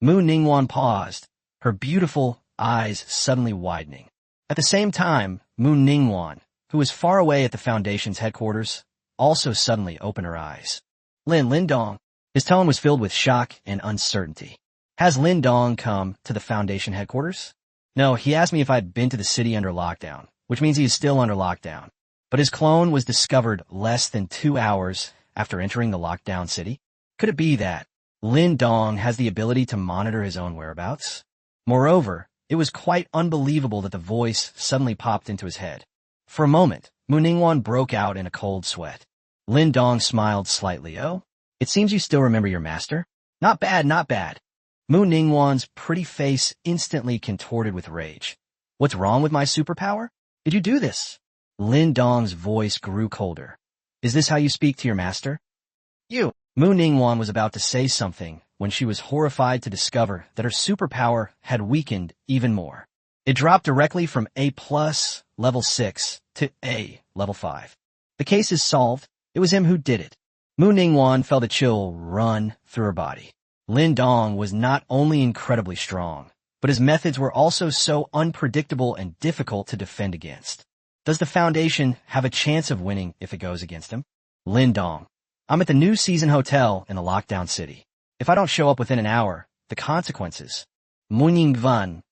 Mu Ningwan paused, her beautiful eyes suddenly widening. At the same time, Mu Ningwan, who was far away at the Foundation's headquarters, also suddenly opened her eyes. Lin Dong. His tone was filled with shock and uncertainty. Has Lin Dong come to the Foundation headquarters? No, he asked me if I'd been to the city under lockdown, which means he is still under lockdown. But his clone was discovered less than 2 hours after entering the lockdown city. Could it be that Lin Dong has the ability to monitor his own whereabouts? Moreover, it was quite unbelievable that the voice suddenly popped into his head. For a moment, Mu Ningwan broke out in a cold sweat. Lin Dong smiled slightly. Oh, it seems you still remember your master? Not bad, not bad. Mu Ningwan's pretty face instantly contorted with rage. What's wrong with my superpower? Did you do this? Lin Dong's voice grew colder. Is this how you speak to your master? You. Mu Ningwan was about to say something when she was horrified to discover that her superpower had weakened even more. It dropped directly from A+, level 6, to A, level 5. The case is solved. It was him who did it. Mu Ningwan felt a chill run through her body. Lin Dong was not only incredibly strong, but his methods were also so unpredictable and difficult to defend against. Does the Foundation have a chance of winning if it goes against him? Lin Dong. I'm at the New Season Hotel in the lockdown city. If I don't show up within an hour, the consequences. Mu Ningwan.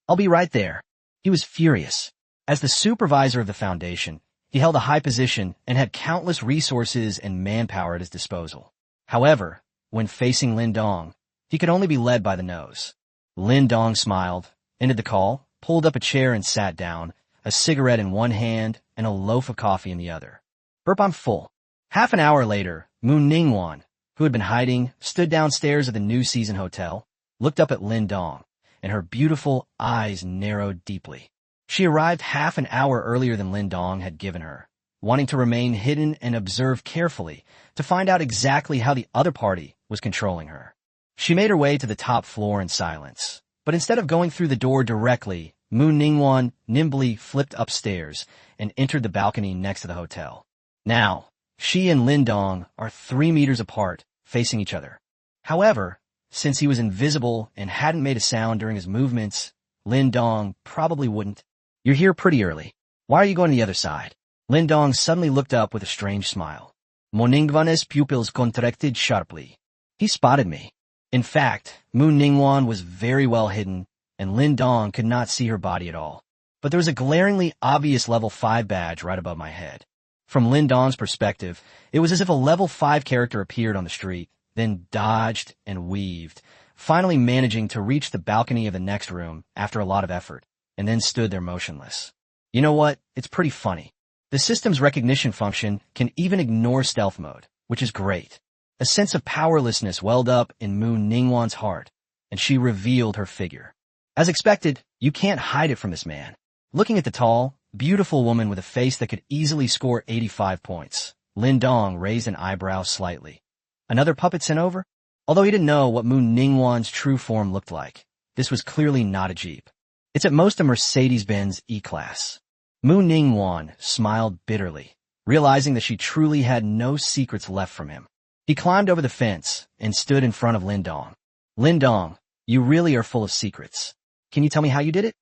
I'll be right there. He was furious. As the supervisor of the Foundation, he held a high position and had countless resources and manpower at his disposal. However, when facing Lin Dong, he could only be led by the nose. Lin Dong smiled, ended the call, pulled up a chair and sat down, a cigarette in one hand and a loaf of coffee in the other. Burp, I'm full. Half an hour later, Moon Ningwan, who had been hiding, stood downstairs at the New Season Hotel, looked up at Lin Dong, and her beautiful eyes narrowed deeply. She arrived half an hour earlier than Lin Dong had given her, wanting to remain hidden and observe carefully to find out exactly how the other party was controlling her. She made her way to the top floor in silence, but instead of going through the door directly, Moon Ningwan nimbly flipped upstairs and entered the balcony next to the hotel. Now, she and Lin Dong are 3 meters apart, facing each other. However, since he was invisible and hadn't made a sound during his movements, Lin Dong probably wouldn't. You're here pretty early. Why are you going to the other side? Lin Dong suddenly looked up with a strange smile. Moningwan's pupils contracted sharply. He spotted me. In fact, Moon Ningwan was very well hidden, and Lin Dong could not see her body at all. But there was a glaringly obvious level 5 badge right above my head. From Lin Dong's perspective, it was as if a level 5 character appeared on the street, then dodged and weaved, finally managing to reach the balcony of the next room after a lot of effort, and then stood there motionless. You know what? It's pretty funny. The system's recognition function can even ignore stealth mode, which is great. A sense of powerlessness welled up in Moon Ningwan's heart, and she revealed her figure. As expected, you can't hide it from this man. Looking at the tall, beautiful woman with a face that could easily score 85 points, Lin Dong raised an eyebrow slightly. Another puppet sent over? Although he didn't know what Moon Ningwan's true form looked like, this was clearly not a Jeep. It's at most a Mercedes-Benz E-Class. Moon Ningwan smiled bitterly, realizing that she truly had no secrets left from him. He climbed over the fence and stood in front of Lin Dong. Lin Dong, you really are full of secrets. Can you tell me how you did it?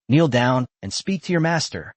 Kneel down and speak to your master.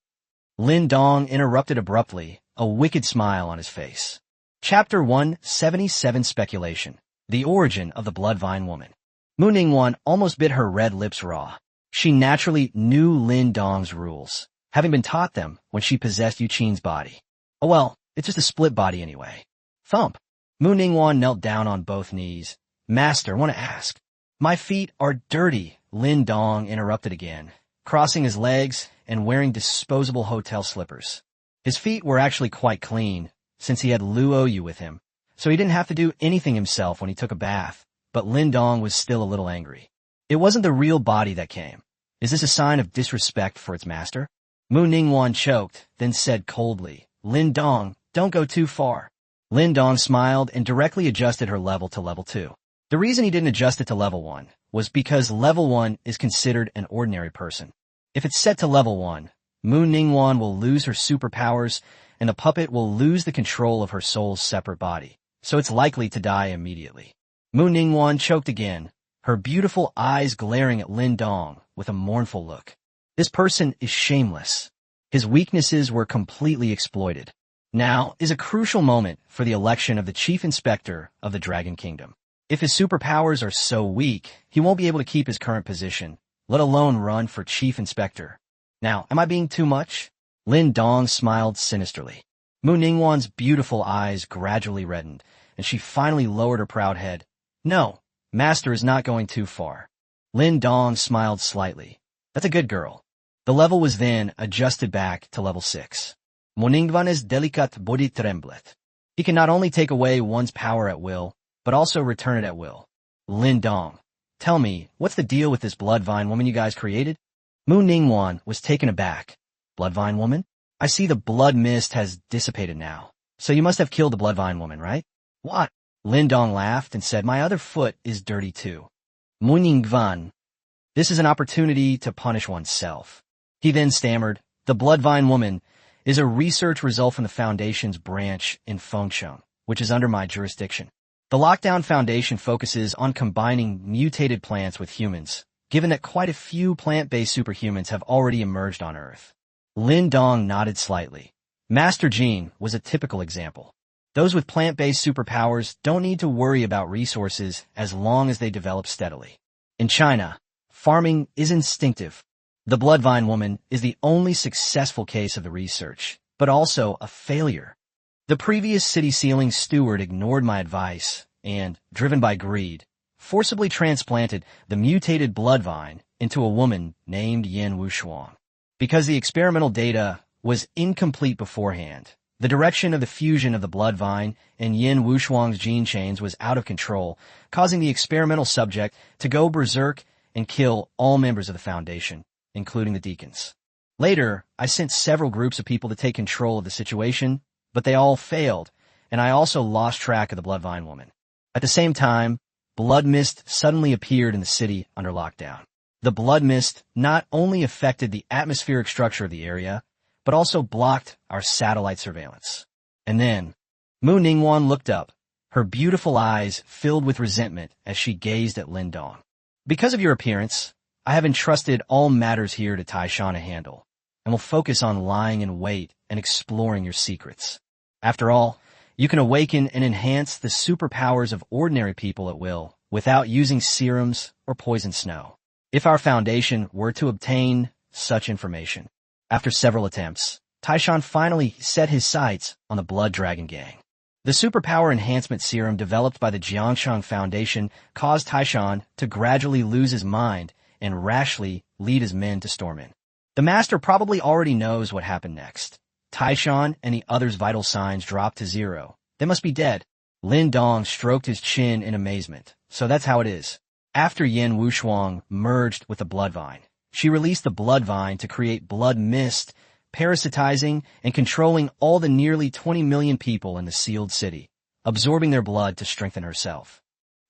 Lin Dong interrupted abruptly, a wicked smile on his face. Chapter 177 Speculation. The Origin of the Bloodvine Woman. Moon Ningwan almost bit her red lips raw. She naturally knew Lin Dong's rules, having been taught them when she possessed Yuqin's body. Oh well, it's just a split body anyway. Thump. Moon Ningwan knelt down on both knees. Master, want to ask. My feet are dirty, Lin Dong interrupted again, crossing his legs and wearing disposable hotel slippers. His feet were actually quite clean, since he had Luo Yu with him, so he didn't have to do anything himself when he took a bath, but Lin Dong was still a little angry. It wasn't the real body that came. Is this a sign of disrespect for its master? Moon Ningwan choked, then said coldly, Lin Dong, don't go too far. Lin Dong smiled and directly adjusted her level to level 2. The reason he didn't adjust it to level 1 was because level 1 is considered an ordinary person. If it's set to level 1, Moon Ningwan will lose her superpowers and the puppet will lose the control of her soul's separate body, so it's likely to die immediately. Moon Ningwan choked again, her beautiful eyes glaring at Lin Dong with a mournful look. This person is shameless. His weaknesses were completely exploited. Now is a crucial moment for the election of the Chief Inspector of the Dragon Kingdom. If his superpowers are so weak, he won't be able to keep his current position, let alone run for Chief Inspector. Now, am I being too much? Lin Dong smiled sinisterly. Moon Ningwan's beautiful eyes gradually reddened, and she finally lowered her proud head. No, Master is not going too far. Lin Dong smiled slightly. That's a good girl. The level was then adjusted back to level 6. Moningvanes delicat body tremblet. He can not only take away one's power at will, but also return it at will. Lin Dong, tell me, what's the deal with this Bloodvine woman you guys created? Moon Ningwan was taken aback. Bloodvine woman? I see the blood mist has dissipated now. So you must have killed the Bloodvine woman, right? What? Lin Dong laughed and said, my other foot is dirty too. Moningvan. This is an opportunity to punish oneself. He then stammered, the Bloodvine woman is a research result from the Foundation's branch in Fengsheng, which is under my jurisdiction. The Lockdown Foundation focuses on combining mutated plants with humans, given that quite a few plant-based superhumans have already emerged on Earth. Lin Dong nodded slightly. Master Gene was a typical example. Those with plant-based superpowers don't need to worry about resources as long as they develop steadily. In China, farming is instinctive. The Bloodvine woman is the only successful case of the research, but also a failure. The previous city ceiling steward ignored my advice and, driven by greed, forcibly transplanted the mutated blood vine into a woman named Yin Wushuang. Because the experimental data was incomplete beforehand, the direction of the fusion of the blood vine and Yin Wushuang's gene chains was out of control, causing the experimental subject to go berserk and kill all members of the Foundation, including the deacons. Later, I sent several groups of people to take control of the situation, but they all failed, and I also lost track of the blood vine woman. At the same time, blood mist suddenly appeared in the city under lockdown. The blood mist not only affected the atmospheric structure of the area, but also blocked our satellite surveillance. And then, Mu Ningguan looked up, her beautiful eyes filled with resentment as she gazed at Lin Dong. Because of your appearance, I have entrusted all matters here to Taishan to handle, and will focus on lying in wait and exploring your secrets. After all, you can awaken and enhance the superpowers of ordinary people at will without using serums or poison snow. If our Foundation were to obtain such information. After several attempts, Taishan finally set his sights on the Blood Dragon Gang. The superpower enhancement serum developed by the Jiangshang Foundation caused Taishan to gradually lose his mind and rashly lead his men to storm in. The master probably already knows what happened next. Taishan and the others' vital signs dropped to zero. They must be dead. Lin Dong stroked his chin in amazement. So that's how it is. After Yin Wushuang merged with the blood vine, she released the blood vine to create blood mist, parasitizing and controlling all the nearly 20 million people in the sealed city, absorbing their blood to strengthen herself.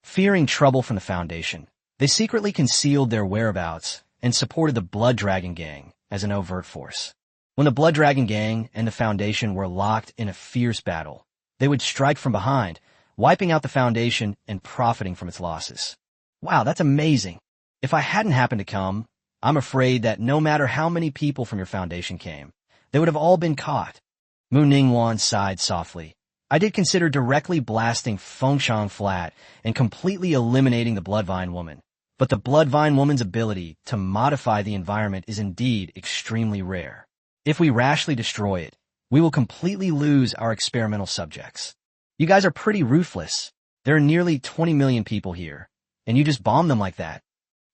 Fearing trouble from the Foundation, they secretly concealed their whereabouts and supported the Blood Dragon Gang as an overt force. When the Blood Dragon Gang and the Foundation were locked in a fierce battle, they would strike from behind, wiping out the Foundation and profiting from its losses. Wow, that's amazing. If I hadn't happened to come, I'm afraid that no matter how many people from your Foundation came, they would have all been caught. Mu Ningguan sighed softly. I did consider directly blasting Fengshan flat and completely eliminating the Bloodvine Woman. But the Bloodvine Woman's ability to modify the environment is indeed extremely rare. If we rashly destroy it, we will completely lose our experimental subjects. You guys are pretty ruthless. There are nearly 20 million people here, and you just bomb them like that.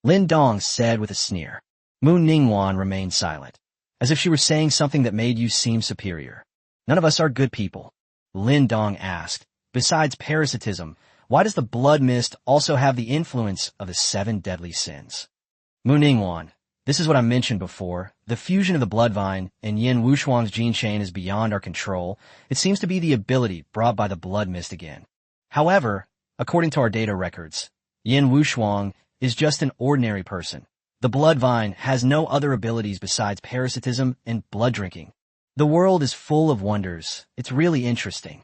Lin Dong said with a sneer. Mu Ningguan remained silent, as if she were saying something that made you seem superior. None of us are good people. Lin Dong asked, besides parasitism, why does the blood mist also have the influence of the 7 deadly sins? Mu Ningguan, this is what I mentioned before. The fusion of the blood vine and Yin Wushuang's gene chain is beyond our control. It seems to be the ability brought by the blood mist again. However, according to our data records, Yin Wushuang is just an ordinary person. The blood vine has no other abilities besides parasitism and blood drinking. The world is full of wonders. It's really interesting.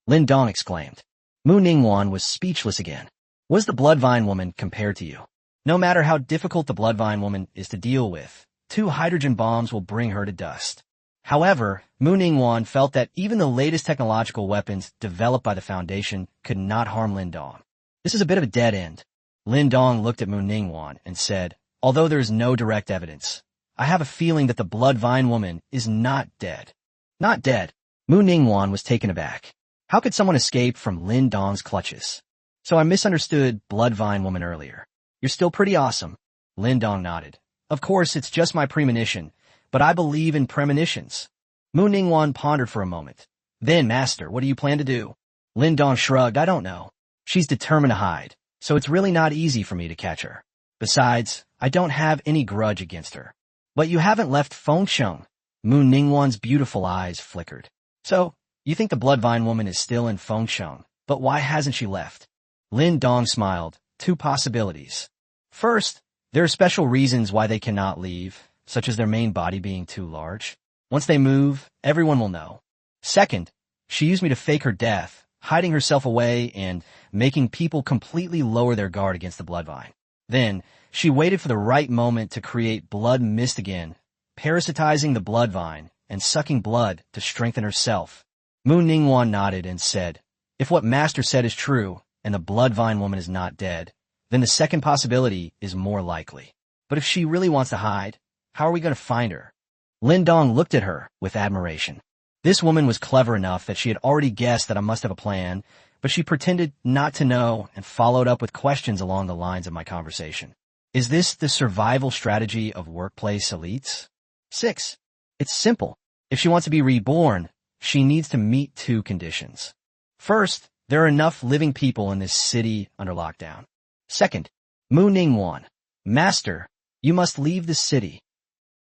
Lin Dong exclaimed. Mu Ningguan was speechless again. Was the Bloodvine Woman compared to you? No matter how difficult the Bloodvine Woman is to deal with, 2 hydrogen bombs will bring her to dust. However, Mu Ningguan felt that even the latest technological weapons developed by the Foundation could not harm Lin Dong. This is a bit of a dead end. Lin Dong looked at Mu Ningguan and said, although there is no direct evidence, I have a feeling that the Bloodvine Woman is not dead. Not dead. Mu Ningguan was taken aback. How could someone escape from Lin Dong's clutches? So I misunderstood Bloodvine Woman earlier. You're still pretty awesome. Lin Dong nodded. Of course, it's just my premonition, but I believe in premonitions. Mu Ningguan pondered for a moment. Then, Master, what do you plan to do? Lin Dong shrugged. I don't know. She's determined to hide, so it's really not easy for me to catch her. Besides, I don't have any grudge against her. But you haven't left Fengshan. Mu Ningguan's beautiful eyes flickered. So, you think the Bloodvine Woman is still in Fengshan, but why hasn't she left? Lin Dong smiled. 2 possibilities. First, there are special reasons why they cannot leave, such as their main body being too large. Once they move, everyone will know. Second, she used me to fake her death, hiding herself away and making people completely lower their guard against the Bloodvine. Then, she waited for the right moment to create blood mist again, parasitizing the Bloodvine and sucking blood to strengthen herself. Mu Ningguan nodded and said, if what Master said is true, and the Bloodvine Woman is not dead, then the second possibility is more likely. But if she really wants to hide, how are we going to find her? Lin Dong looked at her with admiration. This woman was clever enough that she had already guessed that I must have a plan, but she pretended not to know and followed up with questions along the lines of my conversation. Is this the survival strategy of workplace elites? 6. It's simple. If she wants to be reborn, she needs to meet 2 conditions. First, there are enough living people in this city under lockdown. Second, Mu Ningwan, Master, you must leave the city.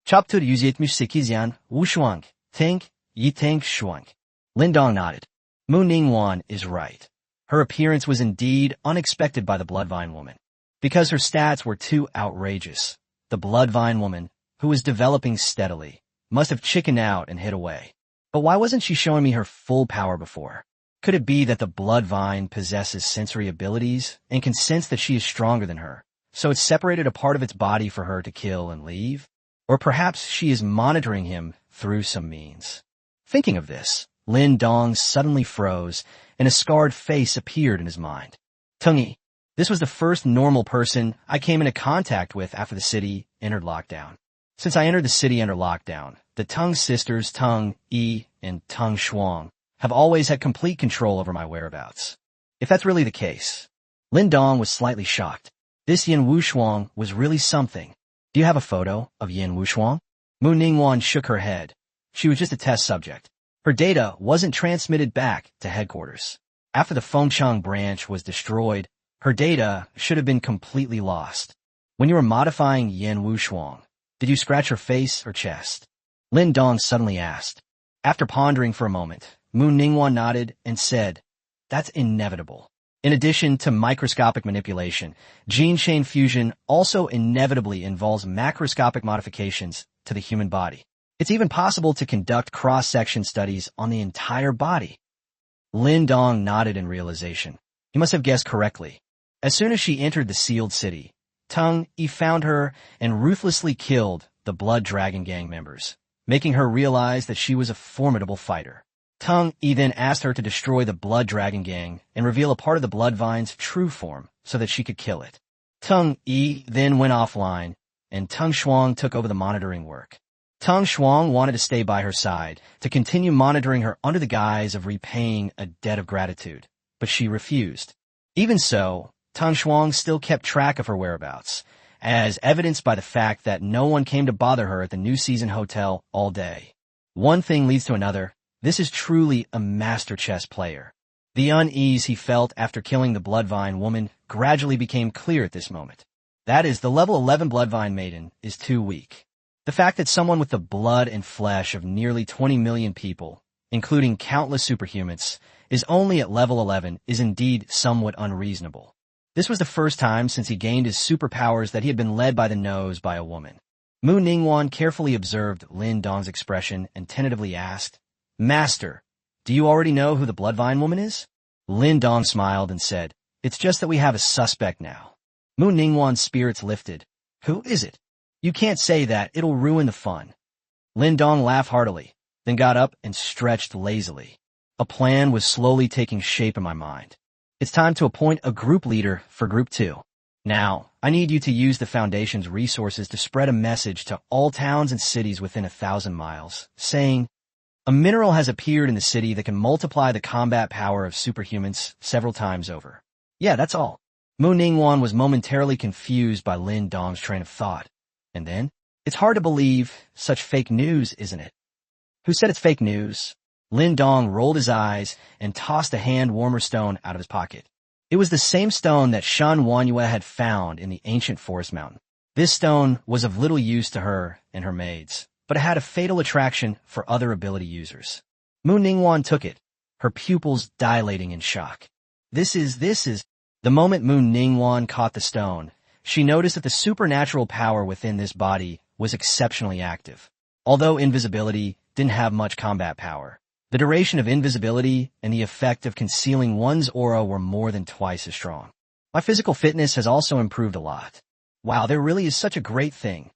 Chapter 178 yan, Wushuang, Tank, Yitang Shuang. Lindong nodded. Mu Ningwan is right. Her appearance was indeed unexpected by the Bloodvine woman. Because her stats were too outrageous, the Bloodvine woman, who was developing steadily, must have chickened out and hid away. But why wasn't she showing me her full power before? Could it be that the Bloodvine possesses sensory abilities and can sense that she is stronger than her, so it separated a part of its body for her to kill and leave? Or perhaps she is monitoring him through some means. Thinking of this, Lin Dong suddenly froze, and a scarred face appeared in his mind. Tungi. This was the first normal person I came into contact with after the city entered lockdown. Since I entered the city under lockdown, the Tung sisters Tung Yi and Tung Shuang have always had complete control over my whereabouts. If that's really the case, Lin Dong was slightly shocked. This Yin Wushuang was really something. Do you have a photo of Yin Wushuang? Mu Ningwan shook her head. She was just a test subject. Her data wasn't transmitted back to headquarters. After the Fengcheng branch was destroyed, her data should have been completely lost. When you were modifying Yin Wushuang, did you scratch her face or chest? Lin Dong suddenly asked. After pondering for a moment, Mu Ningwan nodded and said, that's inevitable. In addition to microscopic manipulation, gene chain fusion also inevitably involves macroscopic modifications to the human body. It's even possible to conduct cross-section studies on the entire body. Lin Dong nodded in realization. He must have guessed correctly. As soon as she entered the sealed city, Tung Yi found her and ruthlessly killed the Blood Dragon gang members, making her realize that she was a formidable fighter. Tung Yi then asked her to destroy the Blood Dragon gang and reveal a part of the Bloodvine's true form so that she could kill it. Tung Yi then went offline, and Tung Shuang took over the monitoring work. Tung Shuang wanted to stay by her side to continue monitoring her under the guise of repaying a debt of gratitude, but she refused. Even so, Tung Shuang still kept track of her whereabouts, as evidenced by the fact that no one came to bother her at the New Season Hotel all day. One thing leads to another. This is truly a master chess player. The unease he felt after killing the Bloodvine woman gradually became clear at this moment. That is, the level 11 Bloodvine maiden is too weak. The fact that someone with the blood and flesh of nearly 20 million people, including countless superhumans, is only at level 11 is indeed somewhat unreasonable. This was the first time since he gained his superpowers that he had been led by the nose by a woman. Mu Ningwan carefully observed Lin Dong's expression and tentatively asked, Master, do you already know who the Bloodvine woman is? Lin Dong smiled and said, it's just that we have a suspect now. Mu Ningwan's spirits lifted. Who is it? You can't say that, it'll ruin the fun. Lin Dong laughed heartily, then got up and stretched lazily. A plan was slowly taking shape in my mind. It's time to appoint a group leader for Group 2. Now, I need you to use the Foundation's resources to spread a message to all towns and cities within 1,000 miles, saying, a mineral has appeared in the city that can multiply the combat power of superhumans several times over. Yeah, that's all. Mu Ningwan was momentarily confused by Lin Dong's train of thought. And then, it's hard to believe such fake news, isn't it? Who said it's fake news? Lin Dong rolled his eyes and tossed a hand-warmer stone out of his pocket. It was the same stone that Shan Wanyue had found in the ancient forest mountain. This stone was of little use to her and her maids, but it had a fatal attraction for other ability users. Mu Ningwan took it, her pupils dilating in shock. This is. The moment Mu Ningwan caught the stone, she noticed that the supernatural power within this body was exceptionally active. Although invisibility didn't have much combat power, the duration of invisibility and the effect of concealing one's aura were more than twice as strong. My physical fitness has also improved a lot. Wow, there really is such a great thing.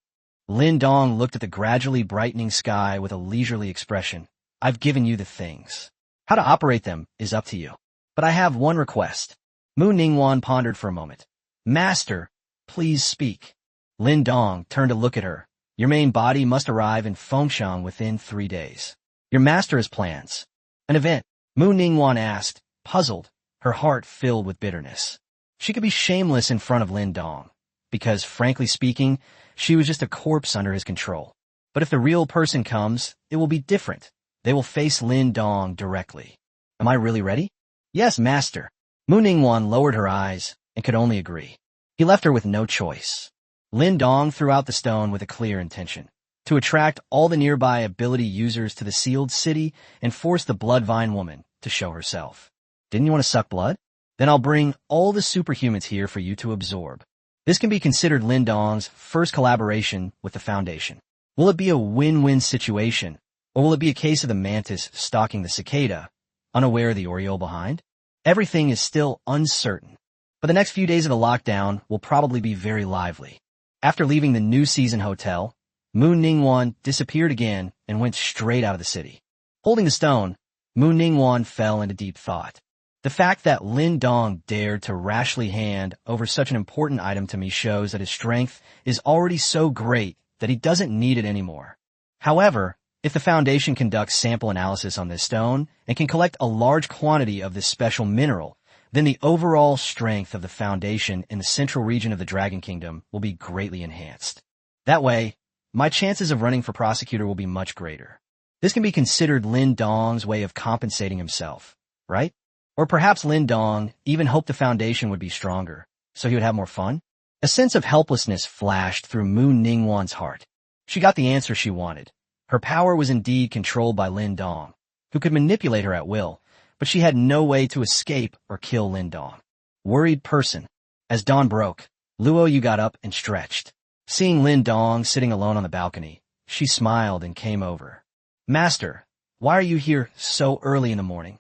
Lin Dong looked at the gradually brightening sky with a leisurely expression. I've given you the things. How to operate them is up to you. But I have one request. Mu Ningwan pondered for a moment. Master, please speak. Lin Dong turned to look at her. Your main body must arrive in Fengcheng within 3 days. Your master has plans. An event. Mu Ningwan asked, puzzled. her heart filled with bitterness. She could be shameless in front of Lin Dong, because, frankly speaking, she was just a corpse under his control. But if the real person comes, it will be different. They will face Lin Dong directly. Am I really ready? Yes, master. Mu Ningguan lowered her eyes and could only agree. He left her with no choice. Lin Dong threw out the stone with a clear intention: to attract all the nearby ability users to the sealed city and force the Bloodvine woman to show herself. Didn't you want to suck blood? Then I'll bring all the superhumans here for you to absorb. This can be considered Lin Dong's first collaboration with the Foundation. Will it be a win-win situation, or will it be a case of the mantis stalking the cicada, unaware of the oriole behind? Everything is still uncertain, but the next few days of the lockdown will probably be very lively. After leaving the New Season Hotel, Mu Ningguan disappeared again and went straight out of the city. Holding the stone, Mu Ningguan fell into deep thought. The fact that Lin Dong dared to rashly hand over such an important item to me shows that his strength is already so great that he doesn't need it anymore. However, if the Foundation conducts sample analysis on this stone and can collect a large quantity of this special mineral, then the overall strength of the Foundation in the central region of the Dragon Kingdom will be greatly enhanced. That way, my chances of running for prosecutor will be much greater. This can be considered Lin Dong's way of compensating himself, right? Or perhaps Lin Dong even hoped the Foundation would be stronger, so he would have more fun? A sense of helplessness flashed through Mu Ningguan's heart. She got the answer she wanted. Her power was indeed controlled by Lin Dong, who could manipulate her at will, but she had no way to escape or kill Lin Dong. Worried person. As dawn broke, Luo Yu got up and stretched. Seeing Lin Dong sitting alone on the balcony, she smiled and came over. Master, why are you here so early in the morning?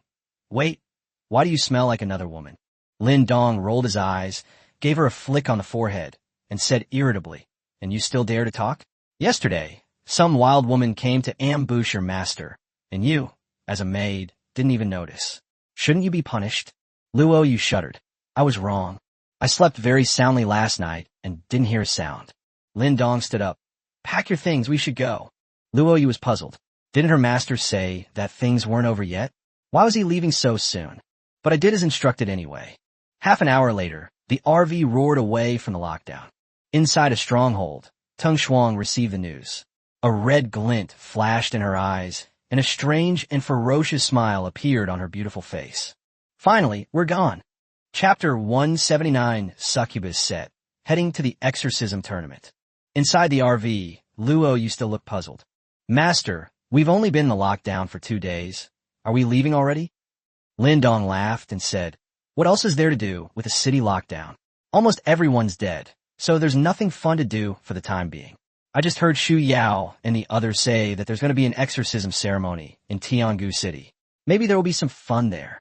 Wait, why do you smell like another woman? Lin Dong rolled his eyes, gave her a flick on the forehead, and said irritably, and you still dare to talk? Yesterday, some wild woman came to ambush your master, and you, as a maid, didn't even notice. Shouldn't you be punished? Luo Yu shuddered. I was wrong. I slept very soundly last night and didn't hear a sound. Lin Dong stood up. Pack your things, we should go. Luo Yu was puzzled. Didn't her master say that things weren't over yet? Why was he leaving so soon? But I did as instructed anyway. Half an hour later, the RV roared away from the lockdown. Inside a stronghold, Tung Shuang received the news. A red glint flashed in her eyes, and a strange and ferocious smile appeared on her beautiful face. Finally, we're gone. Chapter 179, Succubus Set, heading to the exorcism tournament. Inside the RV, Luo Yu still looked puzzled. Master, we've only been in the lockdown for 2 days. Are we leaving already? Lin Dong laughed and said, what else is there to do with a city lockdown? Almost everyone's dead, so there's nothing fun to do for the time being. I just heard Shu Yao and the others say that there's going to be an exorcism ceremony in Tiangu City. Maybe there will be some fun there.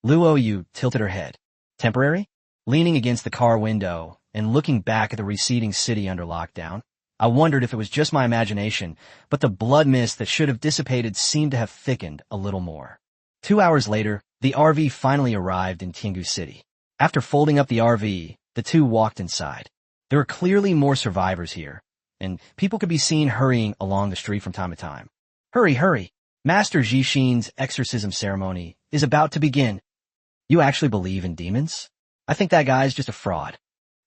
Luo Yu tilted her head. Temporary? Leaning against the car window and looking back at the receding city under lockdown, I wondered if it was just my imagination, but the blood mist that should have dissipated seemed to have thickened a little more. 2 hours later, the RV finally arrived in Tiangu City. After folding up the RV, the two walked inside. There were clearly more survivors here, and people could be seen hurrying along the street from time to time. Hurry, hurry! Master Jixin's exorcism ceremony is about to begin. You actually believe in demons? I think that guy's just a fraud.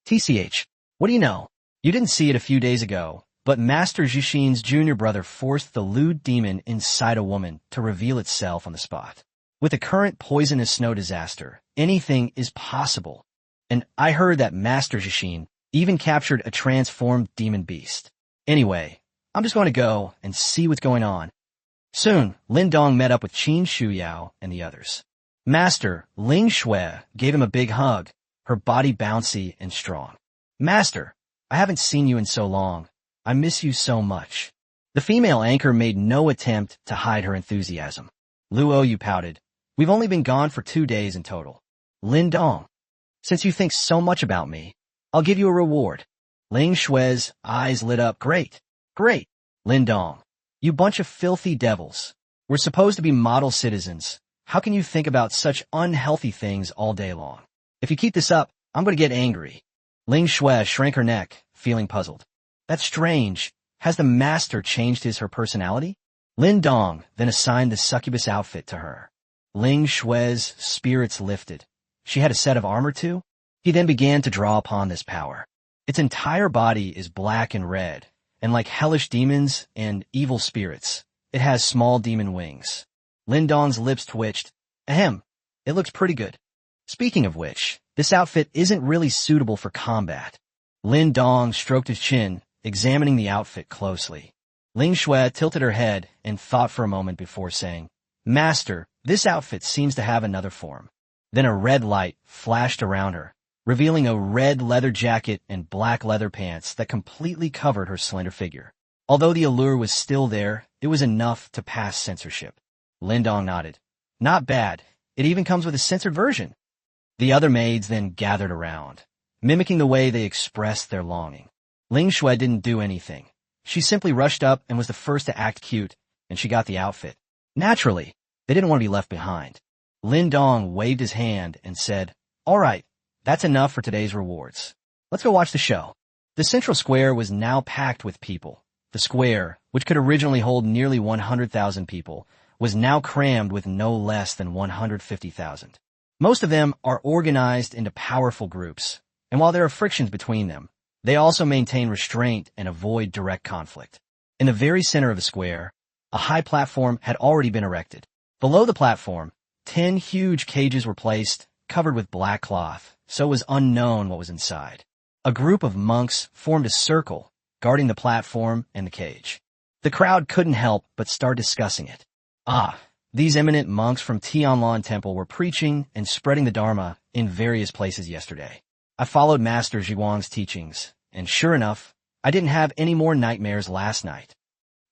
TCH, what do you know? You didn't see it a few days ago, but Master Jixin's junior brother forced the lewd demon inside a woman to reveal itself on the spot. With the current poisonous snow disaster, anything is possible. And I heard that Master Jixin even captured a transformed demon beast. Anyway, I'm just going to go and see what's going on. Soon, Lin Dong met up with Qin Shuyao and the others. Master Ling Shui gave him a big hug, her body bouncy and strong. Master, I haven't seen you in so long. I miss you so much. The female anchor made no attempt to hide her enthusiasm. Luo Yu pouted. We've only been gone for 2 days in total. Lin Dong, since you think so much about me, I'll give you a reward. Ling Shui's eyes lit up. Great, great. Lin Dong, you bunch of filthy devils. We're supposed to be model citizens. How can you think about such unhealthy things all day long? If you keep this up, I'm going to get angry. Ling Shui shrank her neck, feeling puzzled. That's strange. Has the master changed her personality? Lin Dong then assigned the succubus outfit to her. Ling Shui's spirits lifted. she had a set of armor too? He then began to draw upon this power. Its entire body is black and red, and like hellish demons and evil spirits, it has small demon wings. Lin Dong's lips twitched. Ahem, it looks pretty good. Speaking of which, this outfit isn't really suitable for combat. Lin Dong stroked his chin, examining the outfit closely. Ling Shui tilted her head and thought for a moment before saying, Master, this outfit seems to have another form. Then a red light flashed around her, revealing a red leather jacket and black leather pants that completely covered her slender figure. Although the allure was still there, it was enough to pass censorship. Lin Dong nodded. Not bad. It even comes with a censored version. The other maids then gathered around, mimicking the way they expressed their longing. Ling Shui didn't do anything. She simply rushed up and was the first to act cute, and she got the outfit. Naturally, they didn't want to be left behind. Lin Dong waved his hand and said, All right, that's enough for today's rewards. Let's go watch the show. The central square was now packed with people. The square, which could originally hold nearly 100,000 people, was now crammed with no less than 150,000. Most of them are organized into powerful groups, and while there are frictions between them, they also maintain restraint and avoid direct conflict. In the very center of the square, a high platform had already been erected. Below the platform, 10 huge cages were placed, covered with black cloth, so it was unknown what was inside. A group of monks formed a circle, guarding the platform and the cage. The crowd couldn't help but start discussing it. These eminent monks from Tianlan Temple were preaching and spreading the Dharma in various places yesterday. I followed Master Zhiwang's teachings, and sure enough, I didn't have any more nightmares last night.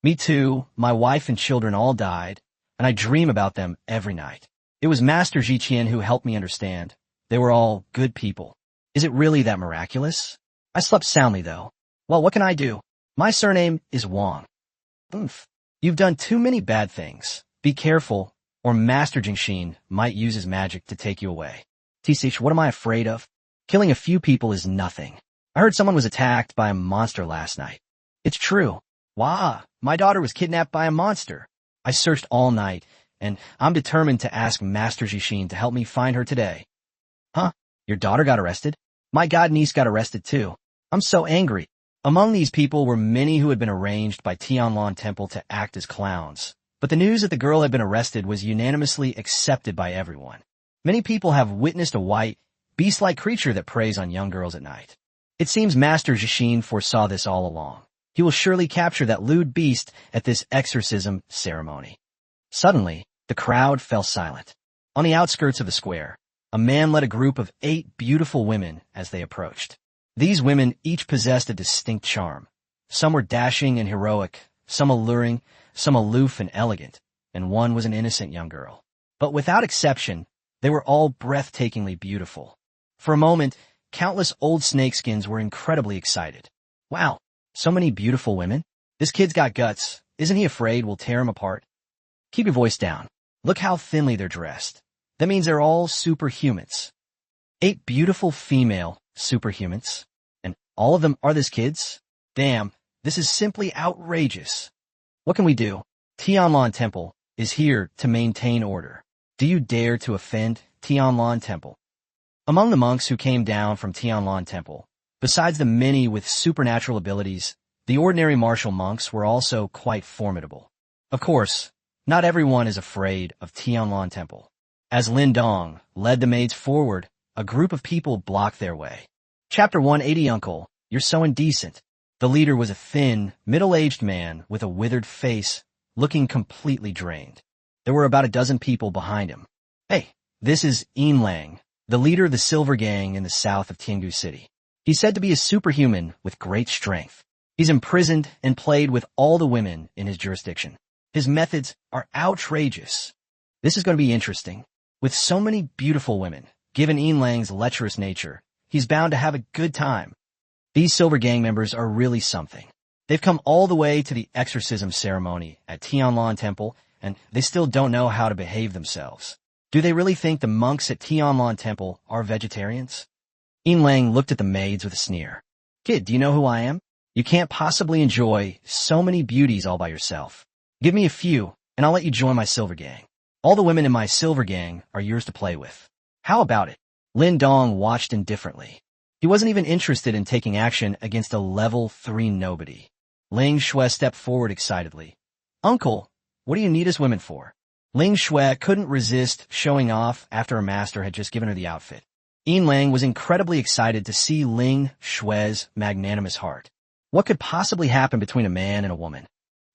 Me too, my wife and children all died, and I dream about them every night. It was Master Zhiqian who helped me understand. They were all good people. Is it really that miraculous? I slept soundly though. Well, what can I do? My surname is Wang. Oof. You've done too many bad things. Be careful, or Master Jingxin might use his magic to take you away. T.C., what am I afraid of? Killing a few people is nothing. I heard someone was attacked by a monster last night. It's true. Wah, my daughter was kidnapped by a monster. I searched all night, and I'm determined to ask Master Jixin to help me find her today. Huh? Your daughter got arrested? My godniece got arrested too. I'm so angry. Among these people were many who had been arranged by Tianlan Temple to act as clowns. But the news that the girl had been arrested was unanimously accepted by everyone. Many people have witnessed a white, beast-like creature that preys on young girls at night. It seems Master Jixin foresaw this all along. He will surely capture that lewd beast at this exorcism ceremony. Suddenly, the crowd fell silent. On the outskirts of the square, a man led a group of 8 beautiful women as they approached. These women each possessed a distinct charm. Some were dashing and heroic, some alluring, some aloof and elegant, and one was an innocent young girl. But without exception, they were all breathtakingly beautiful. For a moment, countless old snakeskins were incredibly excited. Wow, so many beautiful women? This kid's got guts. Isn't he afraid we'll tear him apart? Keep your voice down. Look how thinly they're dressed. That means they're all superhumans. 8 beautiful female superhumans. And all of them are this kid's? Damn, this is simply outrageous. What can we do? Tianlan Temple is here to maintain order. Do you dare to offend Tianlan Temple? Among the monks who came down from Tianlan Temple, besides the many with supernatural abilities, the ordinary martial monks were also quite formidable. Of course, not everyone is afraid of Tianlan Temple. As Lin Dong led the maids forward, a group of people blocked their way. Chapter 180 Uncle, you're so indecent. The leader was a thin, middle-aged man with a withered face, looking completely drained. There were about a dozen people behind him. Hey, this is Yin Lang, the leader of the Silver Gang in the south of Tiangu City. He's said to be a superhuman with great strength. He's imprisoned and played with all the women in his jurisdiction. His methods are outrageous. This is going to be interesting. With so many beautiful women, given Yin Lang's lecherous nature, he's bound to have a good time. These Silver Gang members are really something. They've come all the way to the exorcism ceremony at Tianlan Temple, and they still don't know how to behave themselves. Do they really think the monks at Tianlan Temple are vegetarians? Yin Lang looked at the maids with a sneer. Kid, do you know who I am? You can't possibly enjoy so many beauties all by yourself. Give me a few, and I'll let you join my Silver Gang. All the women in my Silver Gang are yours to play with. How about it? Lin Dong watched indifferently. He wasn't even interested in taking action against a level 3 nobody. Ling Shui stepped forward excitedly. Uncle, what do you need us women for? Ling Shui couldn't resist showing off after her master had just given her the outfit. Yin Lang was incredibly excited to see Ling Shui's magnanimous heart. What could possibly happen between a man and a woman?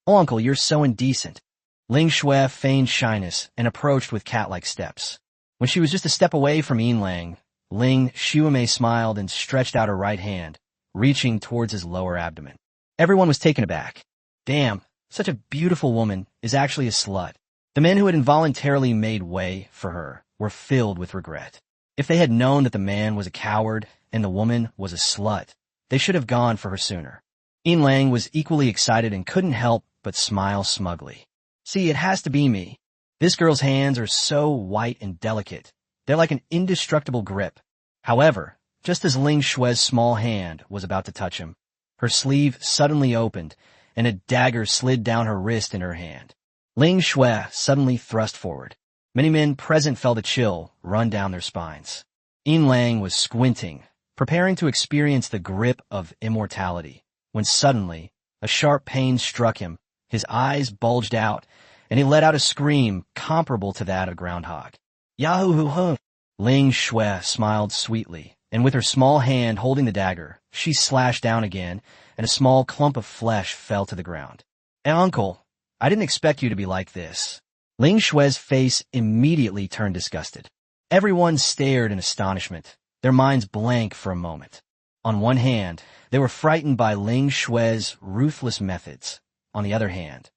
Oh, uncle, you're so indecent. Ling Shui feigned shyness and approached with cat-like steps. When she was just a step away from Yin Lang, Ling Shuimei smiled and stretched out her right hand, reaching towards his lower abdomen. Everyone was taken aback. Damn, such a beautiful woman is actually a slut. The men who had involuntarily made way for her were filled with regret. If they had known that the man was a coward and the woman was a slut, they should have gone for her sooner. Yin Lang was equally excited and couldn't help but smile smugly. See, it has to be me. This girl's hands are so white and delicate. They're like an indestructible grip. However, just as Ling Shui's small hand was about to touch him, her sleeve suddenly opened and a dagger slid down her wrist in her hand. Ling Shui suddenly thrust forward. Many men present felt a chill run down their spines. Yin Lang was squinting, preparing to experience the grip of immortality, when suddenly a sharp pain struck him, his eyes bulged out, and he let out a scream comparable to that of a groundhog. Yahoo-hoo-hoo! Ling Shui smiled sweetly, and with her small hand holding the dagger, she slashed down again, and a small clump of flesh fell to the ground. Uncle, I didn't expect you to be like this. Ling Shui's face immediately turned disgusted. Everyone stared in astonishment, their minds blank for a moment. On one hand, they were frightened by Ling Shui's ruthless methods. On the other hand,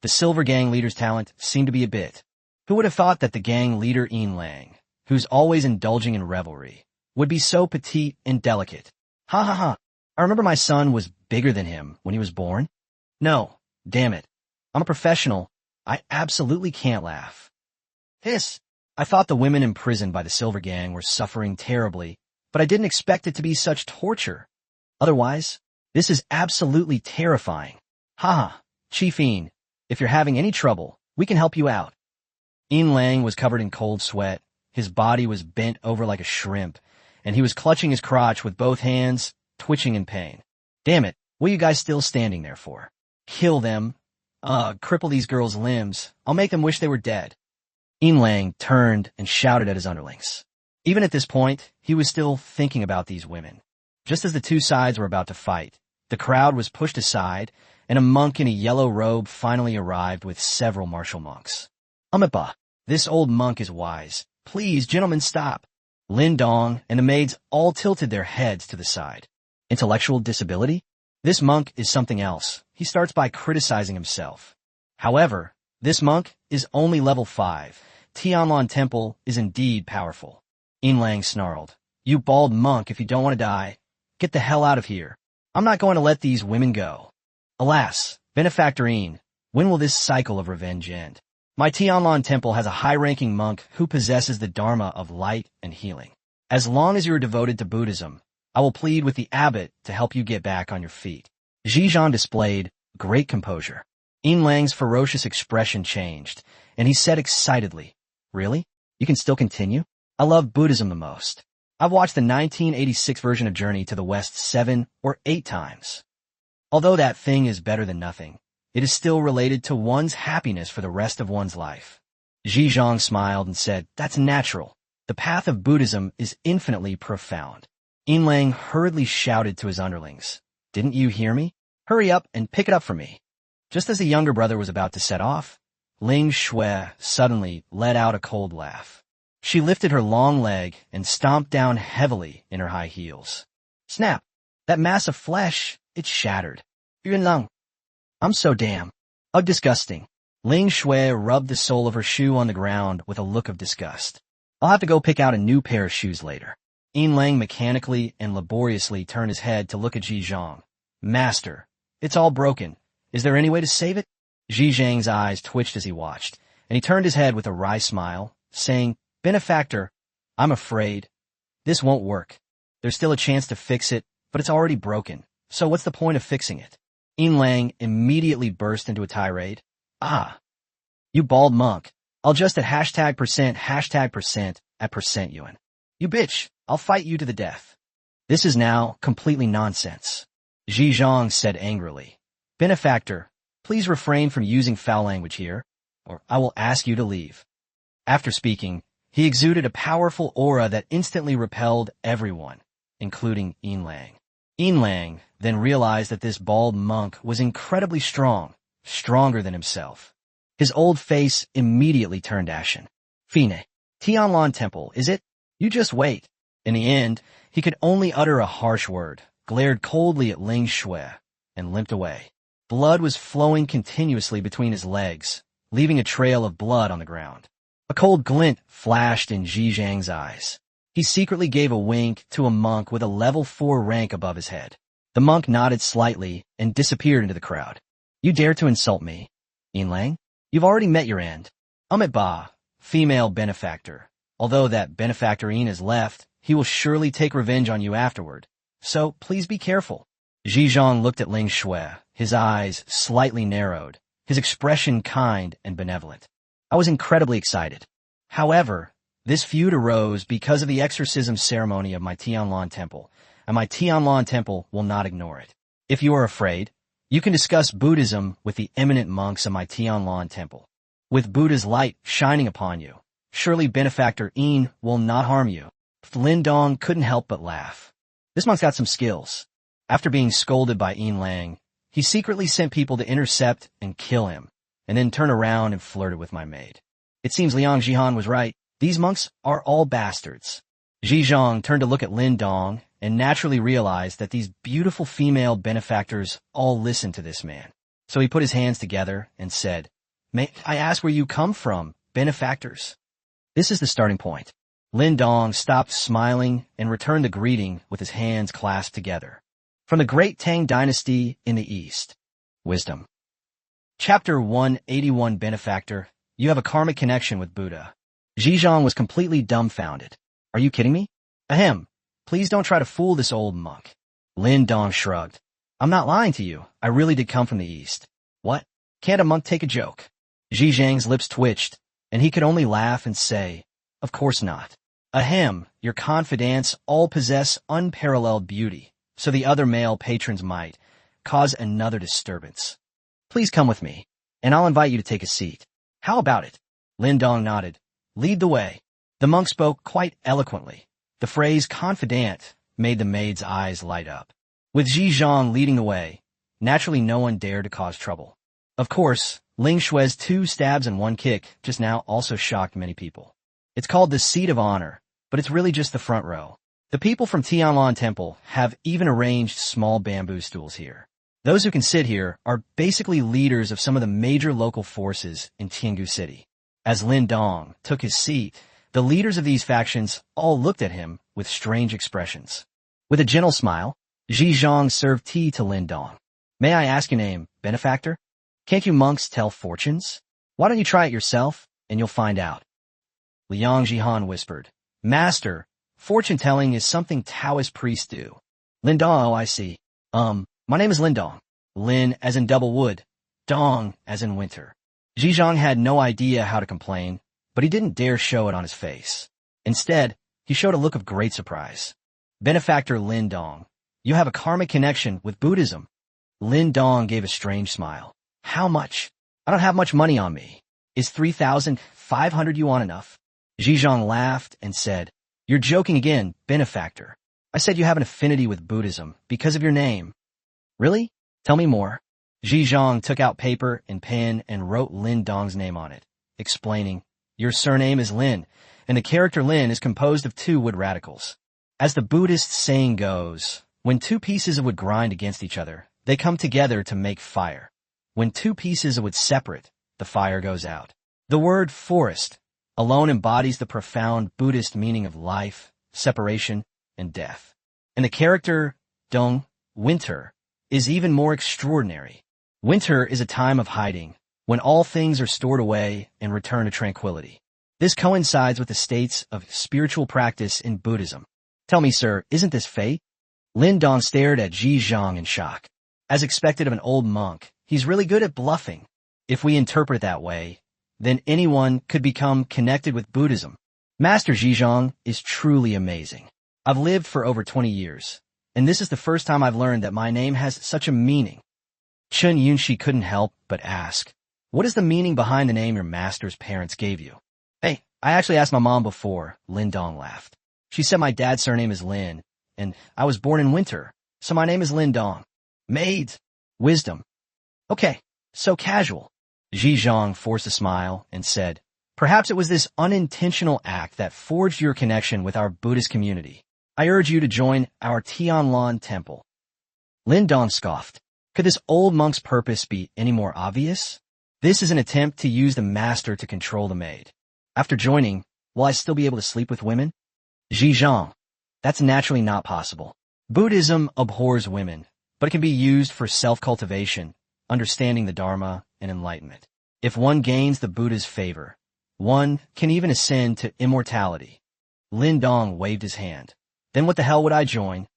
the Silver Gang leader's talent seemed to be a bit. Who would have thought that the gang leader Yin Lang, who's always indulging in revelry, would be so petite and delicate? Ha ha ha. I remember my son was bigger than him when he was born. No, damn it. I'm a professional. I absolutely can't laugh. Hiss. I thought the women imprisoned by the Silver Gang were suffering terribly, but I didn't expect it to be such torture. Otherwise, this is absolutely terrifying. Haha, Chief Yin, if you're having any trouble, we can help you out. Yin Lang was covered in cold sweat, his body was bent over like a shrimp, and he was clutching his crotch with both hands, twitching in pain. Damn it, what are you guys still standing there for? Kill them. Cripple these girls' limbs. I'll make them wish they were dead. Yin Lang turned and shouted at his underlings. Even at this point, he was still thinking about these women. Just as the two sides were about to fight, the crowd was pushed aside, and a monk in a yellow robe finally arrived with several martial monks. Amipa, this old monk is wise. Please, gentlemen, stop. Lin Dong and the maids all tilted their heads to the side. Intellectual disability? This monk is something else. He starts by criticizing himself. However, this monk is only level 5. Tianlan Temple is indeed powerful. Yin Lang snarled. You bald monk, if you don't want to die, get the hell out of here. I'm not going to let these women go. Alas, Benefactor Yin, when will this cycle of revenge end? My Tianlan Temple has a high-ranking monk who possesses the Dharma of light and healing. As long as you are devoted to Buddhism, I will plead with the abbot to help you get back on your feet. Zhizhan displayed great composure. Yin Lang's ferocious expression changed, and he said excitedly, Really? You can still continue? I love Buddhism the most. I've watched the 1986 version of Journey to the West 7 or 8 times. Although that thing is better than nothing, it is still related to one's happiness for the rest of one's life. Zhizhang smiled and said, That's natural. The path of Buddhism is infinitely profound. Yin Lang hurriedly shouted to his underlings, Didn't you hear me? Hurry up and pick it up for me. Just as the younger brother was about to set off, Ling Shui suddenly let out a cold laugh. She lifted her long leg and stomped down heavily in her high heels. Snap! That mass of flesh, it shattered. Yun Lang. I'm so damn. Ugh, disgusting. Ling Shui rubbed the sole of her shoe on the ground with a look of disgust. I'll have to go pick out a new pair of shoes later. Yin Lang mechanically and laboriously turned his head to look at Zhizhang. Master, it's all broken. Is there any way to save it? Zhizhang's eyes twitched as he watched, and he turned his head with a wry smile, saying, Benefactor, I'm afraid. This won't work. There's still a chance to fix it, but it's already broken. So what's the point of fixing it? Yin Lang immediately burst into a tirade. You bald monk. I'll just at #% at %yuan. You bitch, I'll fight you to the death. This is now completely nonsense. Zhizhong said angrily. Benefactor, please refrain from using foul language here, or I will ask you to leave. After speaking, he exuded a powerful aura that instantly repelled everyone, including Yinlang. Yinlang then realized that this bald monk was incredibly strong, stronger than himself. His old face immediately turned ashen. Fine. Tianlan Temple, is it? You just wait. In the end, he could only utter a harsh word, glared coldly at Ling Shui, and limped away. Blood was flowing continuously between his legs, leaving a trail of blood on the ground. A cold glint flashed in Zhizhang's eyes. He secretly gave a wink to a monk with a level 4 rank above his head. The monk nodded slightly and disappeared into the crowd. You dare to insult me? Yinlang? You've already met your end. Ba, female benefactor. Although that benefactor Yin has left, he will surely take revenge on you afterward. So please be careful. Zhizhang looked at Ling Shui, his eyes slightly narrowed, his expression kind and benevolent. I was incredibly excited. However, this feud arose because of the exorcism ceremony of my Tianlan Temple, and my Tianlan Temple will not ignore it. If you are afraid, you can discuss Buddhism with the eminent monks of my Tianlan Temple. With Buddha's light shining upon you, surely benefactor Yin will not harm you. Lin Dong couldn't help but laugh. This monk's got some skills. After being scolded by Yinlang, he secretly sent people to intercept and kill him, and then turn around and flirted with my maid. It seems Liang Jihan was right. These monks are all bastards. Zhizhang turned to look at Lin Dong and naturally realized that these beautiful female benefactors all listened to this man. So he put his hands together and said, May I ask where you come from, benefactors? This is the starting point. Lin Dong stopped smiling and returned the greeting with his hands clasped together. From the great Tang dynasty in the east. Wisdom. Chapter 181 Benefactor, you have a karmic connection with Buddha. Zhizhang was completely dumbfounded. Are you kidding me? Ahem. Please don't try to fool this old monk. Lin Dong shrugged. I'm not lying to you. I really did come from the east. What? Can't a monk take a joke? Zhizhang's lips twitched, and he could only laugh and say, Of course not. Ahem, your confidants all possess unparalleled beauty, so the other male patrons might cause another disturbance. Please come with me, and I'll invite you to take a seat. How about it? Lin Dong nodded. Lead the way. The monk spoke quite eloquently. The phrase confidant made the maid's eyes light up. With Zhizhang leading the way, naturally no one dared to cause trouble. Of course, Ling Shui's 2 stabs and 1 kick just now also shocked many people. It's called the seat of honor, but it's really just the front row. The people from Tianlan Temple have even arranged small bamboo stools here. Those who can sit here are basically leaders of some of the major local forces in Tiangu City. As Lin Dong took his seat, the leaders of these factions all looked at him with strange expressions. With a gentle smile, Zhizhang served tea to Lin Dong. May I ask your name, benefactor? Can't you monks tell fortunes? Why don't you try it yourself, and you'll find out. Liang Jihan whispered. Master, fortune-telling is something Taoist priests do. Lin Dong, oh, I see. My name is Lin Dong. Lin as in double wood, Dong as in winter. Zhizhang had no idea how to complain, but he didn't dare show it on his face. Instead, he showed a look of great surprise. Benefactor Lin Dong, you have a karmic connection with Buddhism. Lin Dong gave a strange smile. How much? I don't have much money on me. Is 3,500 yuan enough? Zhizhang laughed and said, You're joking again, benefactor. I said you have an affinity with Buddhism because of your name. Really? Tell me more. Zhizhang took out paper and pen and wrote Lin Dong's name on it, explaining, Your surname is Lin, and the character Lin is composed of 2 wood radicals. As the Buddhist saying goes, when 2 pieces of wood grind against each other, they come together to make fire. When 2 pieces of wood separate, the fire goes out. The word forest alone embodies the profound Buddhist meaning of life, separation, and death. And the character Dong, winter, is even more extraordinary. Winter is a time of hiding, when all things are stored away and return to tranquility. This coincides with the states of spiritual practice in Buddhism. Tell me, sir, isn't this fate? Lin Dong stared at Zhizhang in shock. As expected of an old monk, he's really good at bluffing. If we interpret it that way, then anyone could become connected with Buddhism. Master Zhejiang is truly amazing. I've lived for over 20 years, and this is the first time I've learned that my name has such a meaning. Chen Yunxi couldn't help but ask, what is the meaning behind the name your master's parents gave you? Hey, I actually asked my mom before, Lin Dong laughed. She said my dad's surname is Lin, and I was born in winter, so my name is Lin Dong. Maids, wisdom. Okay, so casual. Zhejiang forced a smile and said, perhaps it was this unintentional act that forged your connection with our Buddhist community. I urge you to join our Tianlan temple. Lin Dong scoffed. Could this old monk's purpose be any more obvious? This is an attempt to use the master to control the maid. After joining, will I still be able to sleep with women? Zhejiang, that's naturally not possible. Buddhism abhors women, but it can be used for self-cultivation, understanding the Dharma, and enlightenment. If one gains the Buddha's favor, one can even ascend to immortality. Lin Dong waved his hand. Then what the hell would I join?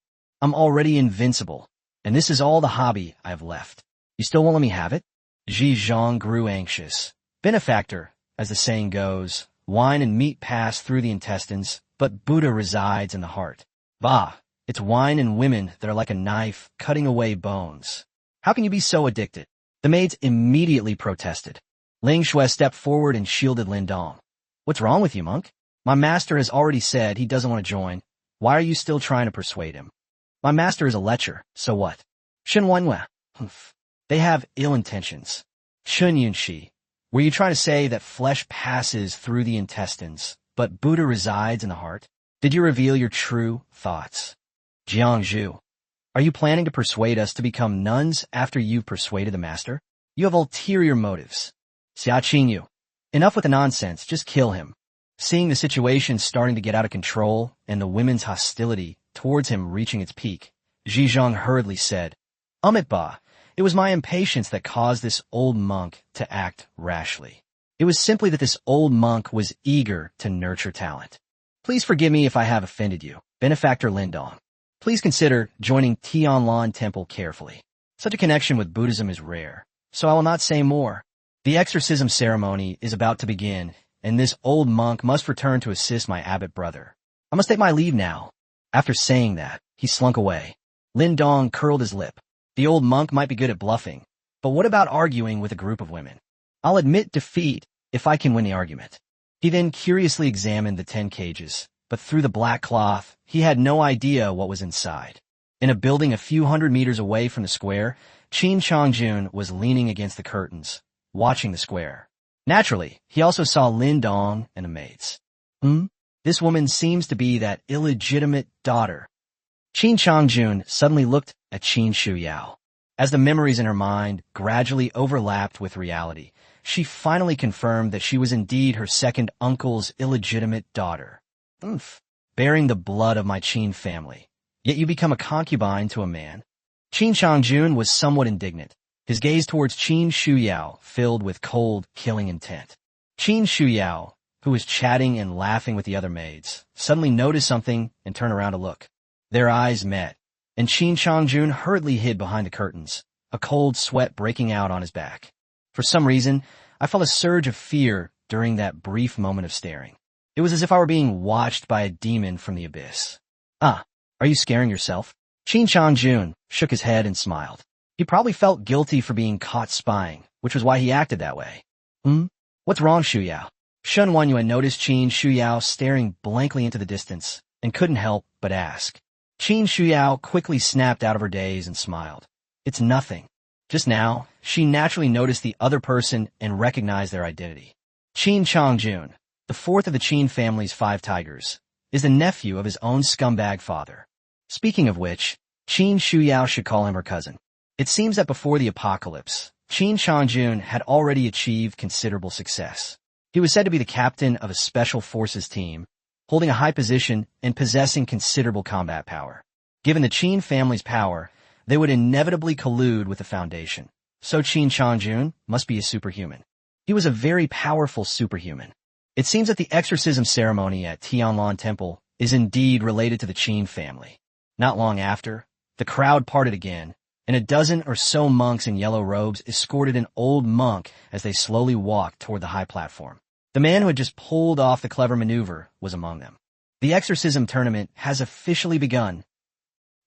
I'm already invincible, and this is all the hobby I have left. You still won't let me have it? Zhejiang grew anxious. Benefactor, as the saying goes, wine and meat pass through the intestines, but Buddha resides in the heart. Bah, it's wine and women that are like a knife cutting away bones. How can you be so addicted? The maids immediately protested. Ling Shui stepped forward and shielded Lin Dong. What's wrong with you, monk? My master has already said he doesn't want to join. Why are you still trying to persuade him? My master is a lecher, so what? Shen Wanhua. They have ill intentions. Chen Yunxi, were you trying to say that flesh passes through the intestines, but Buddha resides in the heart? Did you reveal your true thoughts? Jiangzhu, are you planning to persuade us to become nuns after you've persuaded the master? You have ulterior motives. Xia Qingyu, enough with the nonsense, just kill him. Seeing the situation starting to get out of control and the women's hostility towards him reaching its peak, Zhejiang hurriedly said, Amitba, it was my impatience that caused this old monk to act rashly. It was simply that this old monk was eager to nurture talent. Please forgive me if I have offended you, Benefactor Lin Dong. Please consider joining Tianlan Temple carefully. Such a connection with Buddhism is rare, so I will not say more. The exorcism ceremony is about to begin, and this old monk must return to assist my abbot brother. I must take my leave now. After saying that, he slunk away. Lin Dong curled his lip. The old monk might be good at bluffing, but what about arguing with a group of women? I'll admit defeat if I can win the argument. He then curiously examined the 10 cages, but through the black cloth, he had no idea what was inside. In a building a few hundred meters away from the square, Qin Changjun was leaning against the curtains, watching the square. Naturally, he also saw Lin Dong and the maids. This woman seems to be that illegitimate daughter. Qin Changjun suddenly looked at Qin Shuyao. As the memories in her mind gradually overlapped with reality, she finally confirmed that she was indeed her second uncle's illegitimate daughter. Bearing the blood of my Qin family. Yet you become a concubine to a man. Qin Changjun was somewhat indignant, his gaze towards Qin Shuyao filled with cold, killing intent. Qin Shuyao, who was chatting and laughing with the other maids, suddenly noticed something and turned around to look. Their eyes met, and Qin Changjun hurriedly hid behind the curtains, a cold sweat breaking out on his back. For some reason, I felt a surge of fear during that brief moment of staring. It was as if I were being watched by a demon from the abyss. Are you scaring yourself? Qin Changjun shook his head and smiled. He probably felt guilty for being caught spying, which was why he acted that way. What's wrong, Shuyao? Shen Wanyuan noticed Qin Shuyao staring blankly into the distance and couldn't help but ask. Qin Shuyao quickly snapped out of her daze and smiled. It's nothing. Just now, she naturally noticed the other person and recognized their identity. Qin Changjun, the fourth of the Qin family's 5 tigers, is the nephew of his own scumbag father. Speaking of which, Qin Shuyao should call him her cousin. It seems that before the apocalypse, Qin Changjun had already achieved considerable success. He was said to be the captain of a special forces team, holding a high position and possessing considerable combat power. Given the Qin family's power, they would inevitably collude with the Foundation. So Qin Changjun must be a superhuman. He was a very powerful superhuman. It seems that the exorcism ceremony at Tianlan Temple is indeed related to the Qin family. Not long after, the crowd parted again, and a dozen or so monks in yellow robes escorted an old monk as they slowly walked toward the high platform. The man who had just pulled off the clever maneuver was among them. The exorcism tournament has officially begun.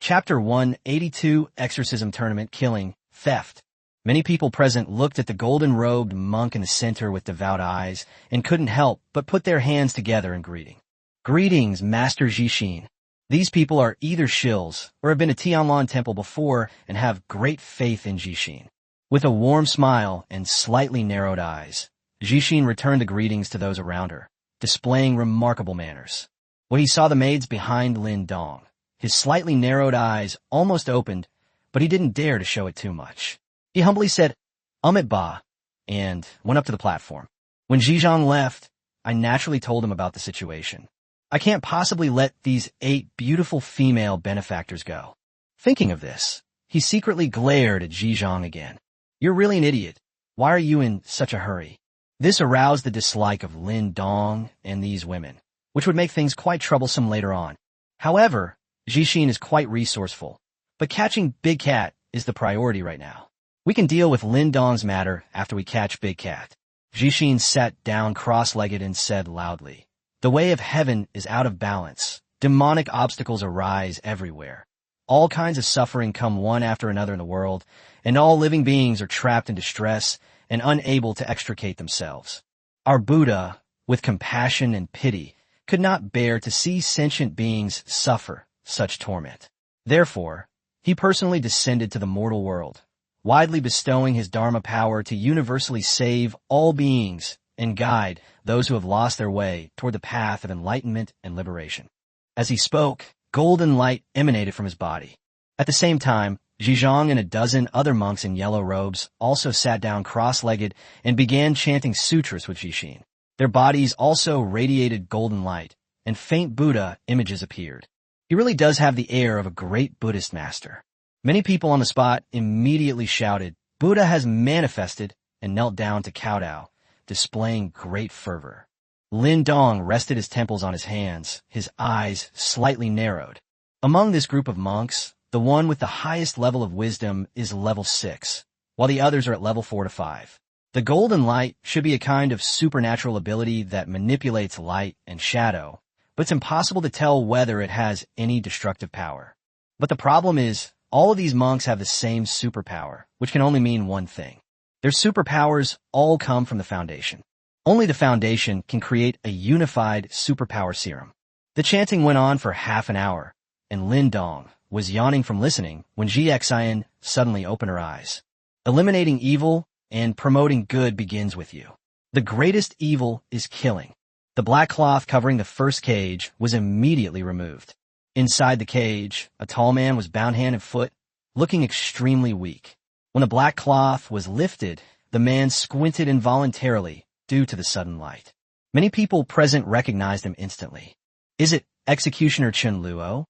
Chapter 182, Exorcism Tournament, Killing, Theft. Many people present looked at the golden-robed monk in the center with devout eyes and couldn't help but put their hands together in greeting. Greetings, Master Jishin. These people are either shills or have been to Tianlan Temple before and have great faith in Jishin. With a warm smile and slightly narrowed eyes, Jishin returned the greetings to those around her, displaying remarkable manners. When he saw the maids behind Lin Dong, his slightly narrowed eyes almost opened, but he didn't dare to show it too much. He humbly said, Ba, and went up to the platform. When Zhizhong left, I naturally told him about the situation. I can't possibly let these 8 beautiful female benefactors go. Thinking of this, he secretly glared at Zhizhong again. You're really an idiot. Why are you in such a hurry? This aroused the dislike of Lin Dong and these women, which would make things quite troublesome later on. However, Jishin is quite resourceful, but catching Big Cat is the priority right now. We can deal with Lin Dong's matter after we catch Big Cat. Jishin sat down cross-legged and said loudly, The way of heaven is out of balance. Demonic obstacles arise everywhere. All kinds of suffering come one after another in the world, and all living beings are trapped in distress and unable to extricate themselves. Our Buddha, with compassion and pity, could not bear to see sentient beings suffer such torment. Therefore, he personally descended to the mortal world, widely bestowing his Dharma power to universally save all beings and guide those who have lost their way toward the path of enlightenment and liberation. As he spoke, golden light emanated from his body. At the same time, Zhizhong and a dozen other monks in yellow robes also sat down cross-legged and began chanting sutras with Jishin. Their bodies also radiated golden light, and faint Buddha images appeared. He really does have the air of a great Buddhist master. Many people on the spot immediately shouted, Buddha has manifested, and knelt down to kowtow, displaying great fervor. Lin Dong rested his temples on his hands, his eyes slightly narrowed. Among this group of monks, the one with the highest level of wisdom is level 6, while the others are at level 4 to 5. The golden light should be a kind of supernatural ability that manipulates light and shadow, but it's impossible to tell whether it has any destructive power. But the problem is, all of these monks have the same superpower, which can only mean one thing. Their superpowers all come from the Foundation. Only the Foundation can create a unified superpower serum. The chanting went on for half an hour, and Lin Dong was yawning from listening when Xian suddenly opened her eyes. Eliminating evil and promoting good begins with you. The greatest evil is killing. The black cloth covering the first cage was immediately removed. Inside the cage, a tall man was bound hand and foot, looking extremely weak. When the black cloth was lifted, the man squinted involuntarily due to the sudden light. Many people present recognized him instantly. Is it Executioner Chen Luo?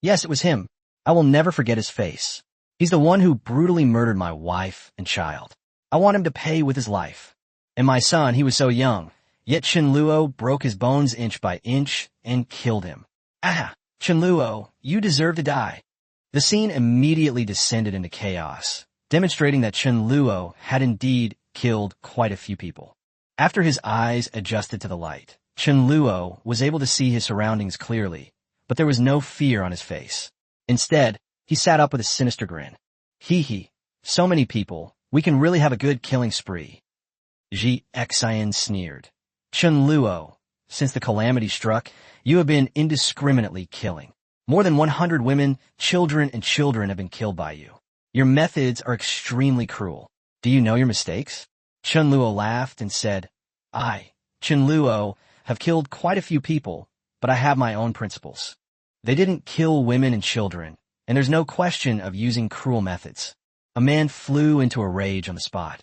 Yes, it was him. I will never forget his face. He's the one who brutally murdered my wife and child. I want him to pay with his life. And my son, he was so young, yet Chen Luo broke his bones inch by inch and killed him. Ah! Chen Luo, you deserve to die. The scene immediately descended into chaos, demonstrating that Chen Luo had indeed killed quite a few people. After his eyes adjusted to the light, Chen Luo was able to see his surroundings clearly, but there was no fear on his face. Instead, he sat up with a sinister grin. Hee, so many people, we can really have a good killing spree. Xian sneered. Chen Luo, since the calamity struck, you have been indiscriminately killing. More than 100 women, children, and children have been killed by you. Your methods are extremely cruel. Do you know your mistakes? Chen Luo laughed and said, I, Chen Luo, have killed quite a few people, but I have my own principles. They didn't kill women and children, and there's no question of using cruel methods. A man flew into a rage on the spot.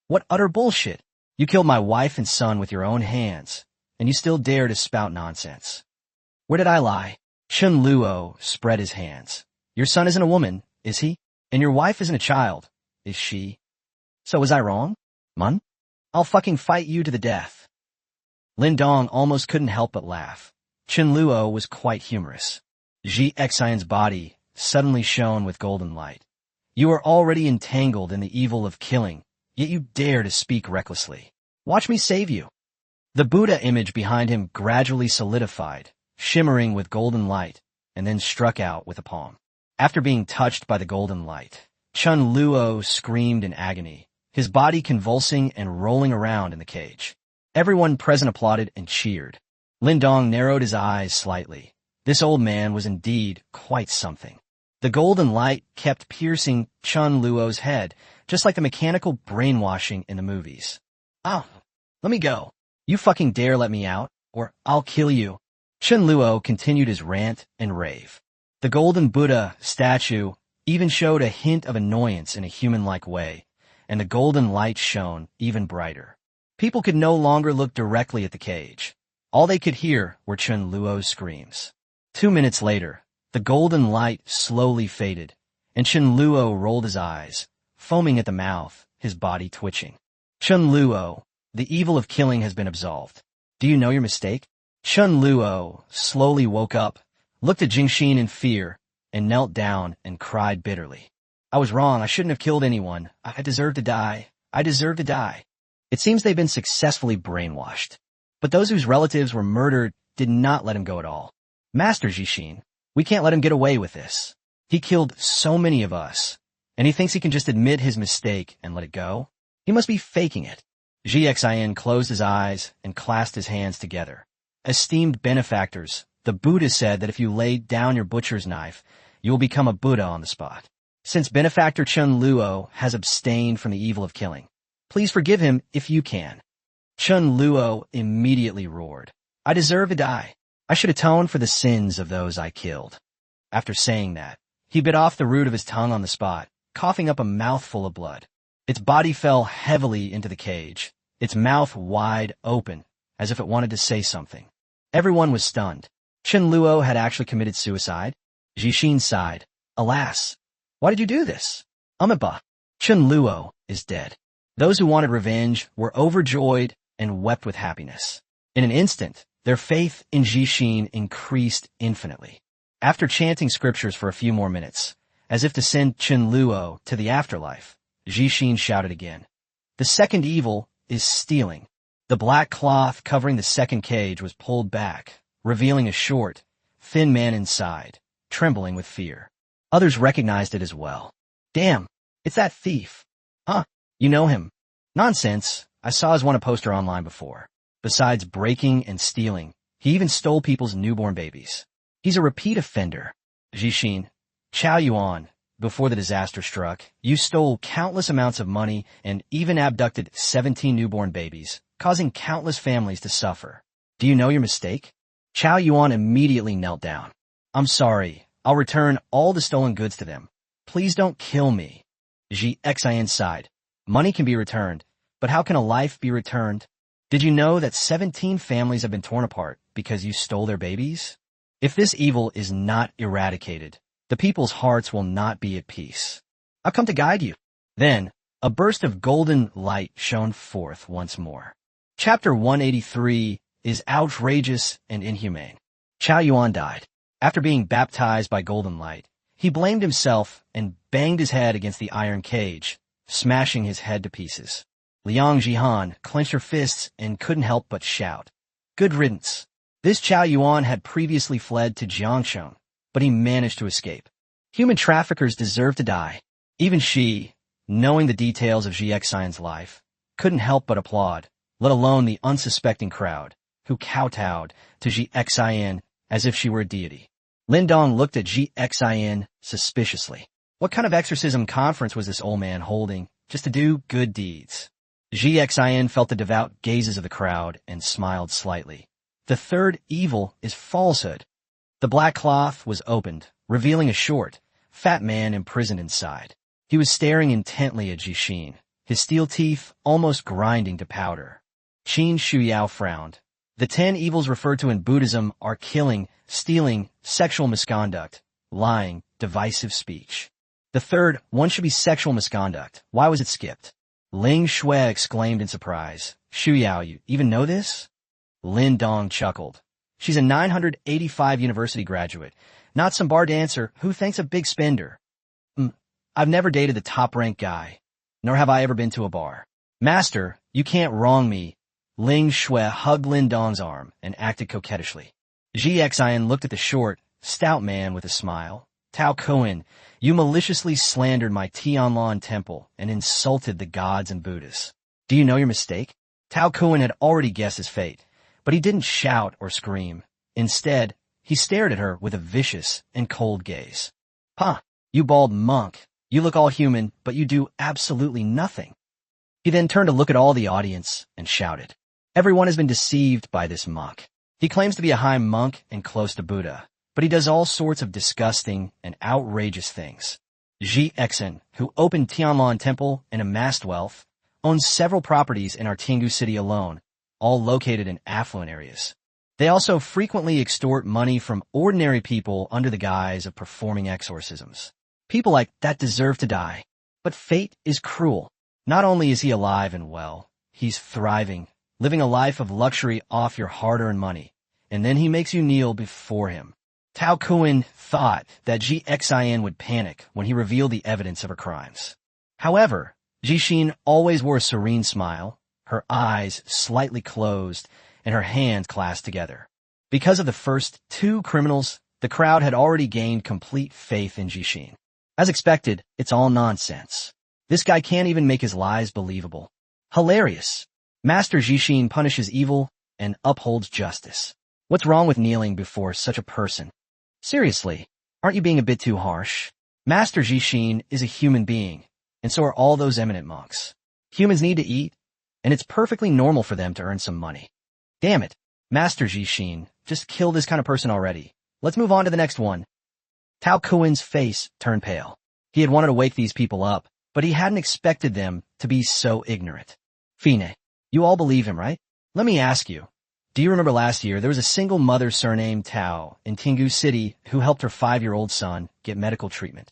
What utter bullshit! You killed my wife and son with your own hands, and you still dare to spout nonsense. Where did I lie? Chen Luo spread his hands. Your son isn't a woman, is he? And your wife isn't a child, is she? So was I wrong? Mun? I'll fucking fight you to the death. Lin Dong almost couldn't help but laugh. Chen Luo was quite humorous. Xian's body suddenly shone with golden light. You are already entangled in the evil of killing, yet you dare to speak recklessly. Watch me save you. The Buddha image behind him gradually solidified, shimmering with golden light, and then struck out with a palm. After being touched by the golden light, Chun Luo screamed in agony, his body convulsing and rolling around in the cage. Everyone present applauded and cheered. Lin Dong narrowed his eyes slightly. This old man was indeed quite something. The golden light kept piercing Chun Luo's head, just like the mechanical brainwashing in the movies. "Oh, let me go. You fucking dare let me out, or I'll kill you." Chun Luo continued his rant and rave. The golden Buddha statue even showed a hint of annoyance in a human-like way, and the golden light shone even brighter. People could no longer look directly at the cage. All they could hear were Chun Luo's screams. 2 minutes later, the golden light slowly faded, and Chun Luo rolled his eyes, foaming at the mouth, his body twitching. "Chun Luo, the evil of killing has been absolved. Do you know your mistake?" Chun Luo slowly woke up, looked at Jingxin in fear, and knelt down and cried bitterly. "I was wrong. I shouldn't have killed anyone. I deserve to die. I deserve to die." It seems they've been successfully brainwashed. But those whose relatives were murdered did not let him go at all. "Master Jixin, we can't let him get away with this. He killed so many of us, and he thinks he can just admit his mistake and let it go? He must be faking it." Jixin closed his eyes and clasped his hands together. "Esteemed benefactors, the Buddha said that if you lay down your butcher's knife, you will become a Buddha on the spot. Since benefactor Chun Luo has abstained from the evil of killing, please forgive him if you can." Chun Luo immediately roared, "I deserve to die. I should atone for the sins of those I killed." After saying that, he bit off the root of his tongue on the spot, coughing up a mouthful of blood. Its body fell heavily into the cage, its mouth wide open, as if it wanted to say something. Everyone was stunned. Chun Luo had actually committed suicide? Jixin sighed. "Alas, why did you do this? Amiba, Chun Luo is dead." Those who wanted revenge were overjoyed and wept with happiness. In an instant, their faith in Jixin increased infinitely. After chanting scriptures for a few more minutes, as if to send Chun Luo to the afterlife, Jixin shouted again, "The second evil is stealing." The black cloth covering the second cage was pulled back, revealing a short, thin man inside, trembling with fear. Others recognized it as well. "Damn, it's that thief." "Huh, you know him." "Nonsense, I saw his wanted poster online before. Besides breaking and stealing, he even stole people's newborn babies. He's a repeat offender." Jixin, Chow Yuan, before the disaster struck, you stole countless amounts of money and even abducted 17 newborn babies, causing countless families to suffer. Do you know your mistake? Chow Yuan immediately knelt down. "I'm sorry. I'll return all the stolen goods to them. Please don't kill me." Jixin sighed. "Money can be returned, but how can a life be returned? Did you know that 17 families have been torn apart because you stole their babies? If this evil is not eradicated, the people's hearts will not be at peace. I've come to guide you." Then, a burst of golden light shone forth once more. Chapter 183 is outrageous and inhumane. Chow Yuan died. After being baptized by golden light, he blamed himself and banged his head against the iron cage, smashing his head to pieces. Liang Jihan clenched her fists and couldn't help but shout, "Good riddance." This Chow Yuan had previously fled to Jiangsheng, but he managed to escape. Human traffickers deserve to die. Even she, knowing the details of Jixin's life, couldn't help but applaud, let alone the unsuspecting crowd, who kowtowed to Jixin as if she were a deity. Lin Dong looked at Jixin suspiciously. What kind of exorcism conference was this old man holding just to do good deeds? Jixin felt the devout gazes of the crowd and smiled slightly. The third evil is falsehood. The black cloth was opened, revealing a short, fat man imprisoned inside. He was staring intently at Jixin, his steel teeth almost grinding to powder. Qin Shuyao frowned. The 10 evils referred to in Buddhism are killing, stealing, sexual misconduct, lying, divisive speech. The third, one should be sexual misconduct. Why was it skipped? Ling Shui exclaimed in surprise. "Shuyao, you even know this?" Lin Dong chuckled. "She's a 985 university graduate, not some bar dancer who thinks a big spender. I've never dated the top-ranked guy, nor have I ever been to a bar." "Master, you can't wrong me. Ling Shui hugged Lin Dong's arm and acted coquettishly. Ji Xian looked at the short, stout man with a smile. Tao Kuan, you maliciously slandered my Tianlan temple and insulted the gods and Buddhas. Do you know your mistake? Tao Kuan had already guessed his fate, but he didn't shout or scream. Instead, he stared at her with a vicious and cold gaze. Huh, you bald monk. You look all human, but you do absolutely nothing. He then turned to look at all the audience and shouted. Everyone has been deceived by this monk. He claims to be a high monk and close to Buddha, but he does all sorts of disgusting and outrageous things. Ji Xian, who opened Tianlan Temple and amassed wealth, owns several properties in our Tinggu city alone, all located in affluent areas. They also frequently extort money from ordinary people under the guise of performing exorcisms. People like that deserve to die. But fate is cruel. Not only is he alive and well, he's thriving, living a life of luxury off your hard-earned money, and then he makes you kneel before him. Tao Kuan thought that Ji Xian would panic when he revealed the evidence of her crimes. However, Ji Xin always wore a serene smile, her eyes slightly closed, and her hands clasped together. Because of the first two criminals, the crowd had already gained complete faith in Ji Xin. As expected, it's all nonsense. This guy can't even make his lies believable. Hilarious. Master Ji Xin punishes evil and upholds justice. What's wrong with kneeling before such a person? Seriously, aren't you being a bit too harsh? Master Ji Xin is a human being, and so are all those eminent monks. Humans need to eat, and it's perfectly normal for them to earn some money. Damn it, Master Ji Xin, just kill this kind of person already. Let's move on to the next one. Tao Kuan's face turned pale. He had wanted to wake these people up, but he hadn't expected them to be so ignorant. Fine, you all believe him, right? Let me ask you, do you remember last year there was a single mother surnamed Tao in Tinggu City who helped her 5-year-old son get medical treatment?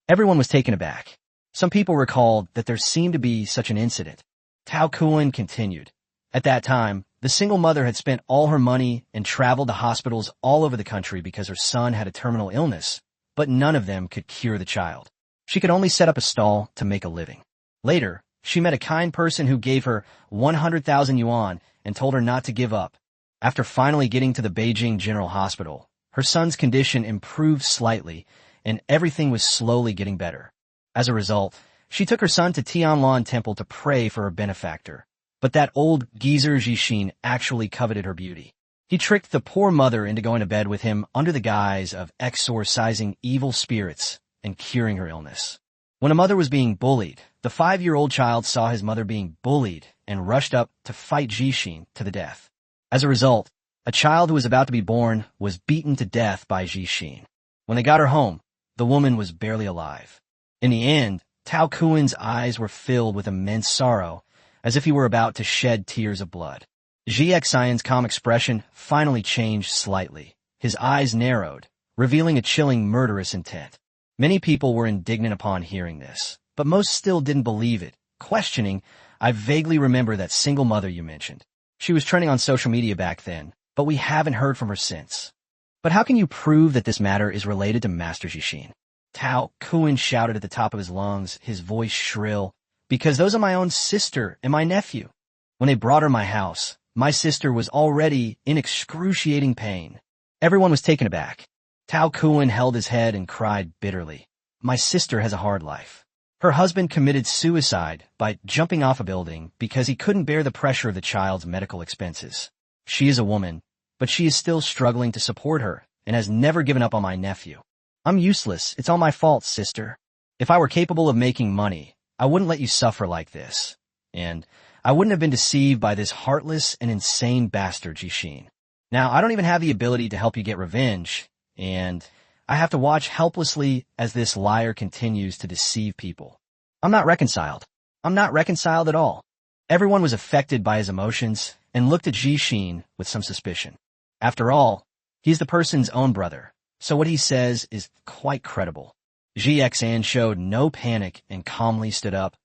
Everyone was taken aback. Some people recalled that there seemed to be such an incident. Tao Kuan continued. At that time, the single mother had spent all her money and traveled to hospitals all over the country because her son had a terminal illness, but none of them could cure the child. She could only set up a stall to make a living. Later, she met a kind person who gave her 100,000 yuan and told her not to give up. After finally getting to the Beijing General Hospital, her son's condition improved slightly, and everything was slowly getting better. As a result, she took her son to Tianlan Temple to pray for her benefactor. But that old geezer Ji Xin actually coveted her beauty. He tricked the poor mother into going to bed with him under the guise of exorcising evil spirits and curing her illness. When a mother was being bullied, the 5-year-old child saw his mother being bullied and rushed up to fight Ji Xin to the death. As a result, a child who was about to be born was beaten to death by Ji Xin. When they got her home, the woman was barely alive. In the end, Tao Kuan's eyes were filled with immense sorrow, as if he were about to shed tears of blood. Ji Xian's calm expression finally changed slightly. His eyes narrowed, revealing a chilling murderous intent. Many people were indignant upon hearing this, but most still didn't believe it, questioning, I vaguely remember that single mother you mentioned. She was trending on social media back then, but we haven't heard from her since. But how can you prove that this matter is related to Master Ji Xin? Tao Kuan shouted at the top of his lungs, his voice shrill, because those are my own sister and my nephew. When they brought her to my house, my sister was already in excruciating pain. Everyone was taken aback. Tao Kuan held his head and cried bitterly. My sister has a hard life. Her husband committed suicide by jumping off a building because he couldn't bear the pressure of the child's medical expenses. She is a woman, but she is still struggling to support her and has never given up on my nephew. I'm useless. It's all my fault, sister. If I were capable of making money, I wouldn't let you suffer like this. And I wouldn't have been deceived by this heartless and insane bastard, Ji Xin. Now, I don't even have the ability to help you get revenge, and I have to watch helplessly as this liar continues to deceive people. I'm not reconciled. I'm not reconciled at all. Everyone was affected by his emotions and looked at Ji Xin with some suspicion. After all, he's the person's own brother, so what he says is quite credible. Ji Xian showed no panic and calmly stood up.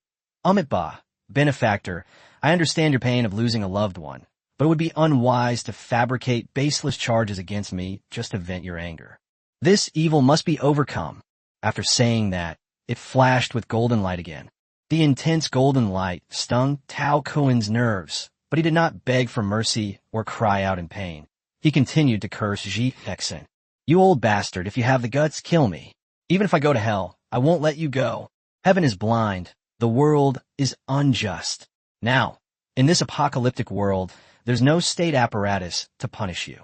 Ba, benefactor, I understand your pain of losing a loved one, but it would be unwise to fabricate baseless charges against me just to vent your anger. This evil must be overcome. After saying that, it flashed with golden light again. The intense golden light stung Tao Kuan's nerves, but he did not beg for mercy or cry out in pain. He continued to curse Ji Hexen. You old bastard, if you have the guts, kill me. Even if I go to hell, I won't let you go. Heaven is blind. The world is unjust. Now, in this apocalyptic world, there's no state apparatus to punish you.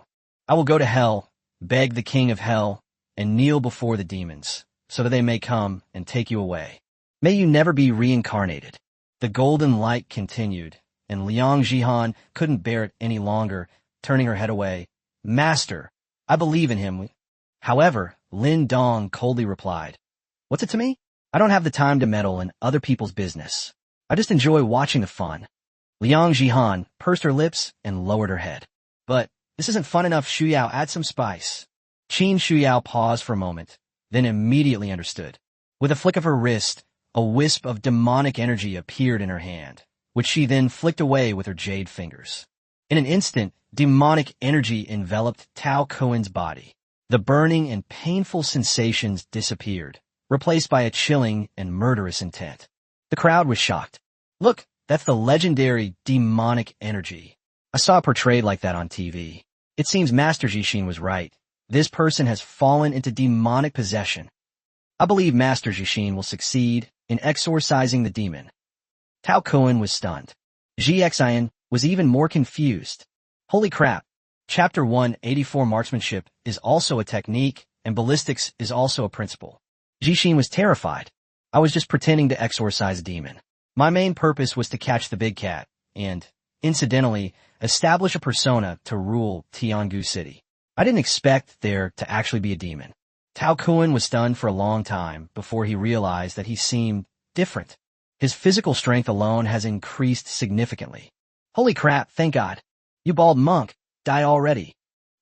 I will go to hell, beg the king of hell, and kneel before the demons, so that they may come and take you away. May you never be reincarnated. The golden light continued, and Liang Jihan couldn't bear it any longer, turning her head away. Master, I believe in him. However, Lin Dong coldly replied, What's it to me? I don't have the time to meddle in other people's business. I just enjoy watching the fun. Liang Jihan pursed her lips and lowered her head. But this isn't fun enough, Shuyao, add some spice. Qin Shuyao paused for a moment, then immediately understood. With a flick of her wrist, a wisp of demonic energy appeared in her hand, which she then flicked away with her jade fingers. In an instant, demonic energy enveloped Tao Kuen's body. The burning and painful sensations disappeared, replaced by a chilling and murderous intent. The crowd was shocked. Look, that's the legendary demonic energy. I saw it portrayed like that on TV. It seems Master Jishin was right. This person has fallen into demonic possession. I believe Master Jishin will succeed in exorcising the demon. Tao Kuen was stunned. Ji Xian was even more confused. Holy crap. Chapter 184 Marksmanship is also a technique, and ballistics is also a principle. Jishin was terrified. I was just pretending to exorcise a demon. My main purpose was to catch the big cat, and, incidentally, establish a persona to rule Tiangu City. I didn't expect there to actually be a demon. Tao Kuen was stunned for a long time before he realized that he seemed different. His physical strength alone has increased significantly. Holy crap, thank God. You bald monk, die already.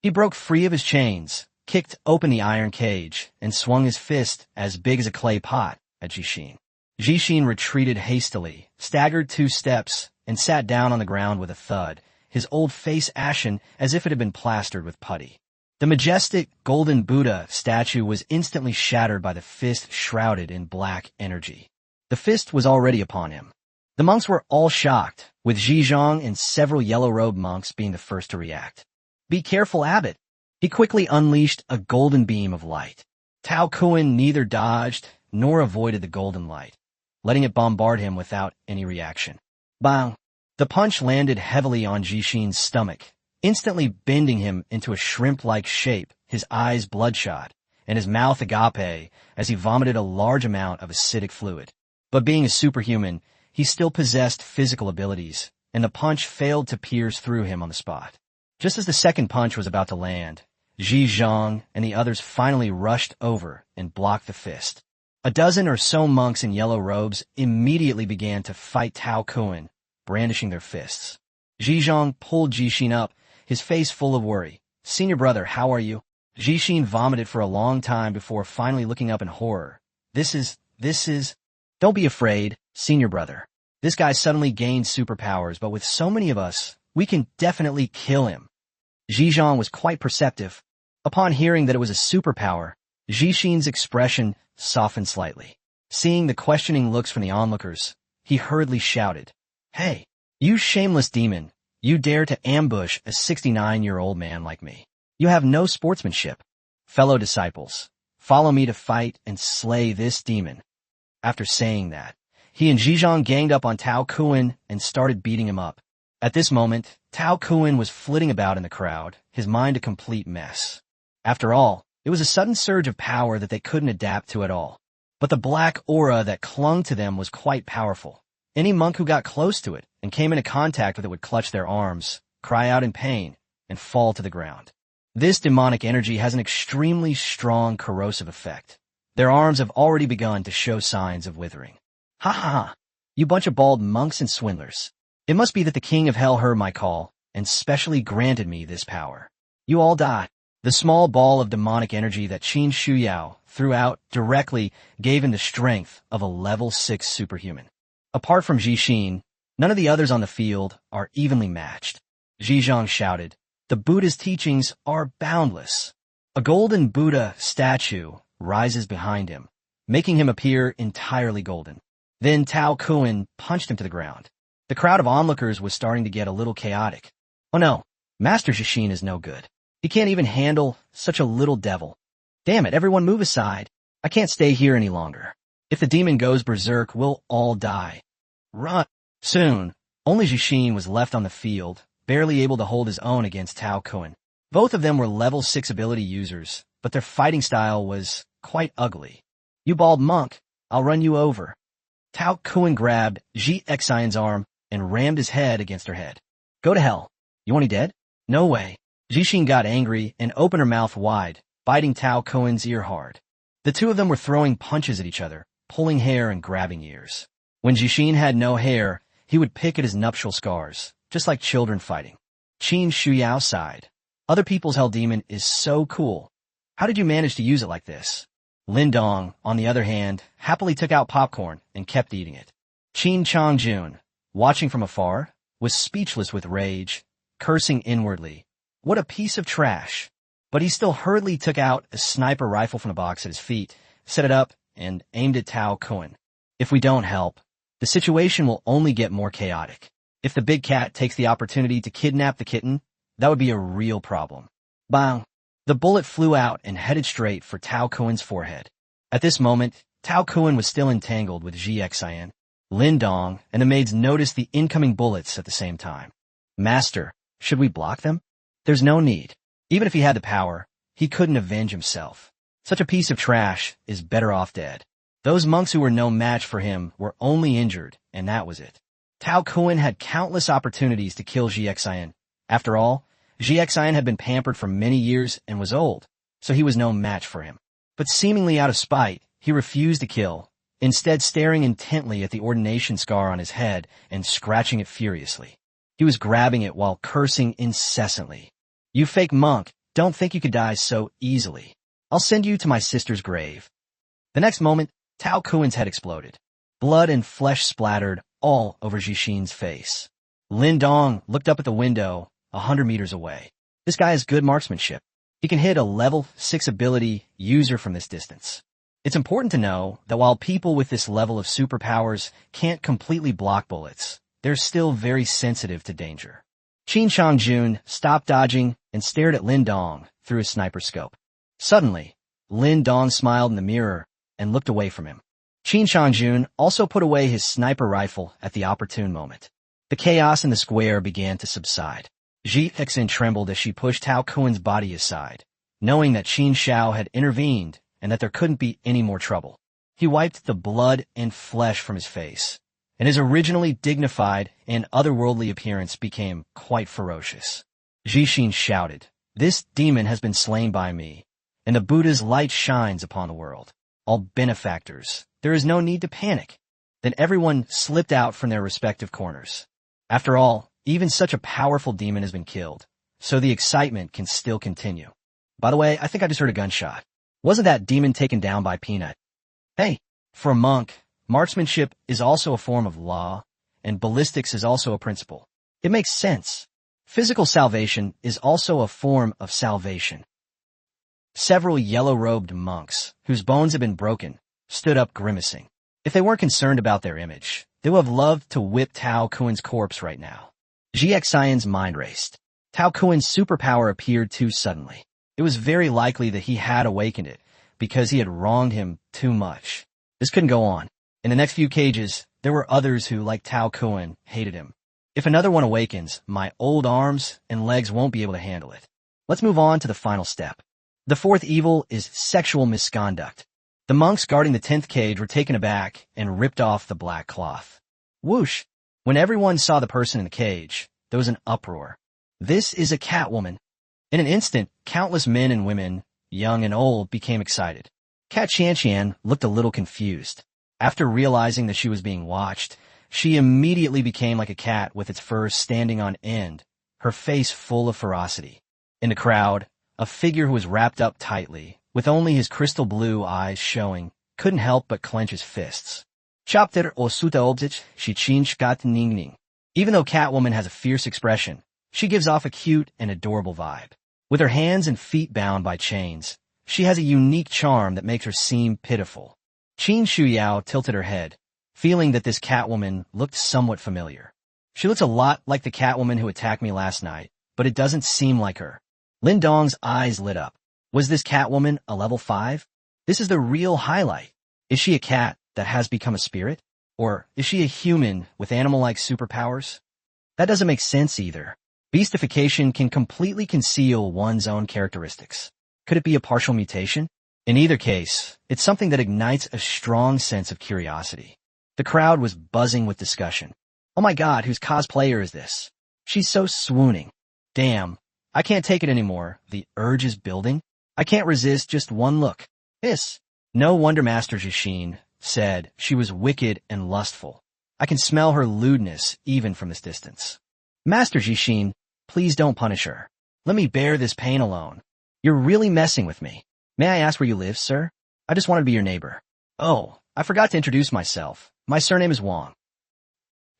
He broke free of his chains, kicked open the iron cage, and swung his fist as big as a clay pot at Jishin. Jishin retreated hastily, staggered 2 steps, and sat down on the ground with a thud, his old face ashen as if it had been plastered with putty. The majestic golden Buddha statue was instantly shattered by the fist shrouded in black energy. The fist was already upon him. The monks were all shocked, with Zhizhong and several yellow-robed monks being the first to react. Be careful, Abbot. He quickly unleashed a golden beam of light. Tao Kuen neither dodged nor avoided the golden light, letting it bombard him without any reaction. Bang! The punch landed heavily on Jishin's stomach, instantly bending him into a shrimp-like shape, his eyes bloodshot, and his mouth agape as he vomited a large amount of acidic fluid. But being a superhuman, he still possessed physical abilities, and the punch failed to pierce through him on the spot. Just as the second punch was about to land, Ji Zhang and the others finally rushed over and blocked the fist. A dozen or so monks in yellow robes immediately began to fight Tao Kuen, brandishing their fists. Zhizhong pulled Jishin up, his face full of worry. Senior brother, how are you? Jishin vomited for a long time before finally looking up in horror. This is... Don't be afraid, senior brother. This guy suddenly gained superpowers, but with so many of us, we can definitely kill him. Zhizhong was quite perceptive. Upon hearing that it was a superpower, Jishin's expression softened slightly. Seeing the questioning looks from the onlookers, he hurriedly shouted, Hey, you shameless demon, you dare to ambush a 69-year-old man like me. You have no sportsmanship. Fellow disciples, follow me to fight and slay this demon. After saying that, he and Zhizhong ganged up on Tao Kuen and started beating him up. At this moment, Tao Kuen was flitting about in the crowd, his mind a complete mess. After all, it was a sudden surge of power that they couldn't adapt to at all. But the black aura that clung to them was quite powerful. Any monk who got close to it and came into contact with it would clutch their arms, cry out in pain, and fall to the ground. This demonic energy has an extremely strong corrosive effect. Their arms have already begun to show signs of withering. Ha ha ha! You bunch of bald monks and swindlers. It must be that the king of hell heard my call and specially granted me this power. You all die. The small ball of demonic energy that Qin Shuyao threw out directly gave him the strength of a level 6 superhuman. Apart from Jishin, none of the others on the field are evenly matched. Zhizhong shouted, The Buddha's teachings are boundless. A golden Buddha statue rises behind him, making him appear entirely golden. Then Tao Kuen punched him to the ground. The crowd of onlookers was starting to get a little chaotic. Oh no, Master Jishin is no good. He can't even handle such a little devil. Damn it, everyone move aside. I can't stay here any longer. If the demon goes berserk, we'll all die. Run. Soon, only Jishin was left on the field, barely able to hold his own against Tao Kun. Both of them were level 6 ability users, but their fighting style was quite ugly. You bald monk, I'll run you over. Tao Kun grabbed Ji Xian's arm and rammed his head against her head. Go to hell. You want me dead? No way. Jishin got angry and opened her mouth wide, biting Tao Kun's ear hard. The two of them were throwing punches at each other, pulling hair and grabbing ears. When Jishin had no hair, he would pick at his nuptial scars, just like children fighting. Qin Shuyao sighed. Other people's hell demon is so cool. How did you manage to use it like this? Lin Dong, on the other hand, happily took out popcorn and kept eating it. Qin Changjun, watching from afar, was speechless with rage, cursing inwardly. What a piece of trash. But he still hurriedly took out a sniper rifle from the box at his feet, set it up, and aimed at Tao Kun. If we don't help, the situation will only get more chaotic. If the big cat takes the opportunity to kidnap the kitten, that would be a real problem. Bang! The bullet flew out and headed straight for Tao Kun's forehead. At this moment, Tao Kun was still entangled with Ji Xian. Lin Dong and the maids noticed the incoming bullets at the same time. Master, should we block them? There's no need. Even if he had the power, he couldn't avenge himself. Such a piece of trash is better off dead. Those monks who were no match for him were only injured, and that was it. Tao Kun had countless opportunities to kill Ji Xian. After all, Ji Xian had been pampered for many years and was old, so he was no match for him. But seemingly out of spite, he refused to kill, instead staring intently at the ordination scar on his head and scratching it furiously. He was grabbing it while cursing incessantly. You fake monk, don't think you could die so easily. I'll send you to my sister's grave. The next moment, Tao Kun's head exploded. Blood and flesh splattered all over Jishin's face. Lin Dong looked up at the window 100 meters away. This guy has good marksmanship. He can hit a level 6 ability user from this distance. It's important to know that while people with this level of superpowers can't completely block bullets, they're still very sensitive to danger. Qin Changjun stopped dodging and stared at Lin Dong through his sniper scope. Suddenly, Lin Dong smiled in the mirror and looked away from him. Qin Changjun also put away his sniper rifle at the opportune moment. The chaos in the square began to subside. Ji Xian trembled as she pushed Tao Kun's body aside, knowing that Qin Shao had intervened and that there couldn't be any more trouble. He wiped the blood and flesh from his face, and his originally dignified and otherworldly appearance became quite ferocious. Jishin shouted, "This demon has been slain by me, and the Buddha's light shines upon the world. All benefactors, there is no need to panic." Then everyone slipped out from their respective corners. After all, even such a powerful demon has been killed, so the excitement can still continue. By the way, I think I just heard a gunshot. Wasn't that demon taken down by Peanut? Hey, for a monk, marksmanship is also a form of law, and ballistics is also a principle. It makes sense. Physical salvation is also a form of salvation. Several yellow-robed monks, whose bones had been broken, stood up grimacing. If they weren't concerned about their image, they would have loved to whip Tao Kun's corpse right now. Ji Xian's mind raced. Tao Kun's superpower appeared too suddenly. It was very likely that he had awakened it, because he had wronged him too much. This couldn't go on. In the next few cages, there were others who, like Tao Kun, hated him. If another one awakens, my old arms and legs won't be able to handle it. Let's move on to the final step. The fourth evil is sexual misconduct. The monks guarding the 10th cage were taken aback and ripped off the black cloth. Whoosh! When everyone saw the person in the cage, there was an uproar. This is a Catwoman. In an instant, countless men and women, young and old, became excited. Cat Qianqian looked a little confused. After realizing that she was being watched, she immediately became like a cat with its fur standing on end, her face full of ferocity. In the crowd, a figure who was wrapped up tightly, with only his crystal blue eyes showing, couldn't help but clench his fists. Chapter osuta obzich shichinch gat ningning. Even though Catwoman has a fierce expression, she gives off a cute and adorable vibe. With her hands and feet bound by chains, she has a unique charm that makes her seem pitiful. Qin Shuyao tilted her head, feeling that this Catwoman looked somewhat familiar. She looks a lot like the Catwoman who attacked me last night, but it doesn't seem like her. Lin Dong's eyes lit up. Was this Catwoman a level 5? This is the real highlight. Is she a cat that has become a spirit? Or is she a human with animal-like superpowers? That doesn't make sense either. Beastification can completely conceal one's own characteristics. Could it be a partial mutation? In either case, it's something that ignites a strong sense of curiosity. The crowd was buzzing with discussion. Oh my god, whose cosplayer is this? She's so swooning. Damn, I can't take it anymore. The urge is building. I can't resist just one look. No wonder Master Jishin said she was wicked and lustful. I can smell her lewdness even from this distance. Master Jishin, please don't punish her. Let me bear this pain alone. You're really messing with me. May I ask where you live, sir? I just want to be your neighbor. Oh, I forgot to introduce myself. My surname is Wang.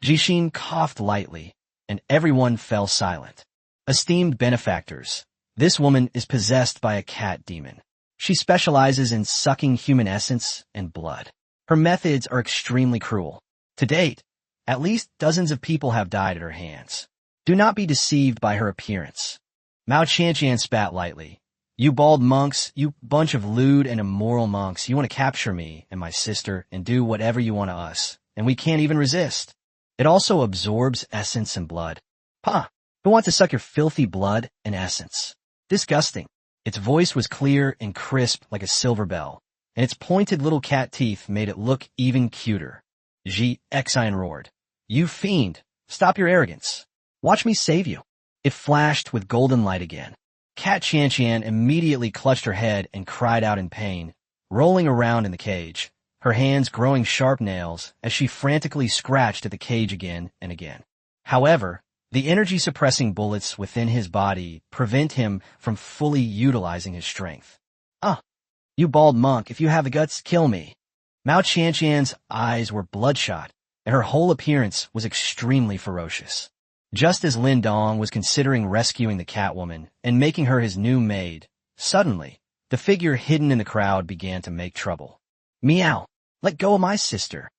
Jishin coughed lightly, and everyone fell silent. Esteemed benefactors, this woman is possessed by a cat demon. She specializes in sucking human essence and blood. Her methods are extremely cruel. To date, at least dozens of people have died at her hands. Do not be deceived by her appearance. Mao Qianqian spat lightly. You bald monks, you bunch of lewd and immoral monks, you want to capture me and my sister and do whatever you want to us, and we can't even resist. It also absorbs essence and blood. Huh, who wants to suck your filthy blood and essence? Disgusting. Its voice was clear and crisp like a silver bell, and its pointed little cat teeth made it look even cuter. Ji Xian roared. You fiend, stop your arrogance. Watch me save you. It flashed with golden light again. Cat Qianqian immediately clutched her head and cried out in pain, rolling around in the cage, her hands growing sharp nails as she frantically scratched at the cage again and again. However, the energy-suppressing bullets within his body prevent him from fully utilizing his strength. You bald monk, if you have the guts, kill me. Mao Qianqian's eyes were bloodshot, and her whole appearance was extremely ferocious. Just as Lin Dong was considering rescuing the Catwoman and making her his new maid, suddenly, the figure hidden in the crowd began to make trouble. Meow! Let go of my sister!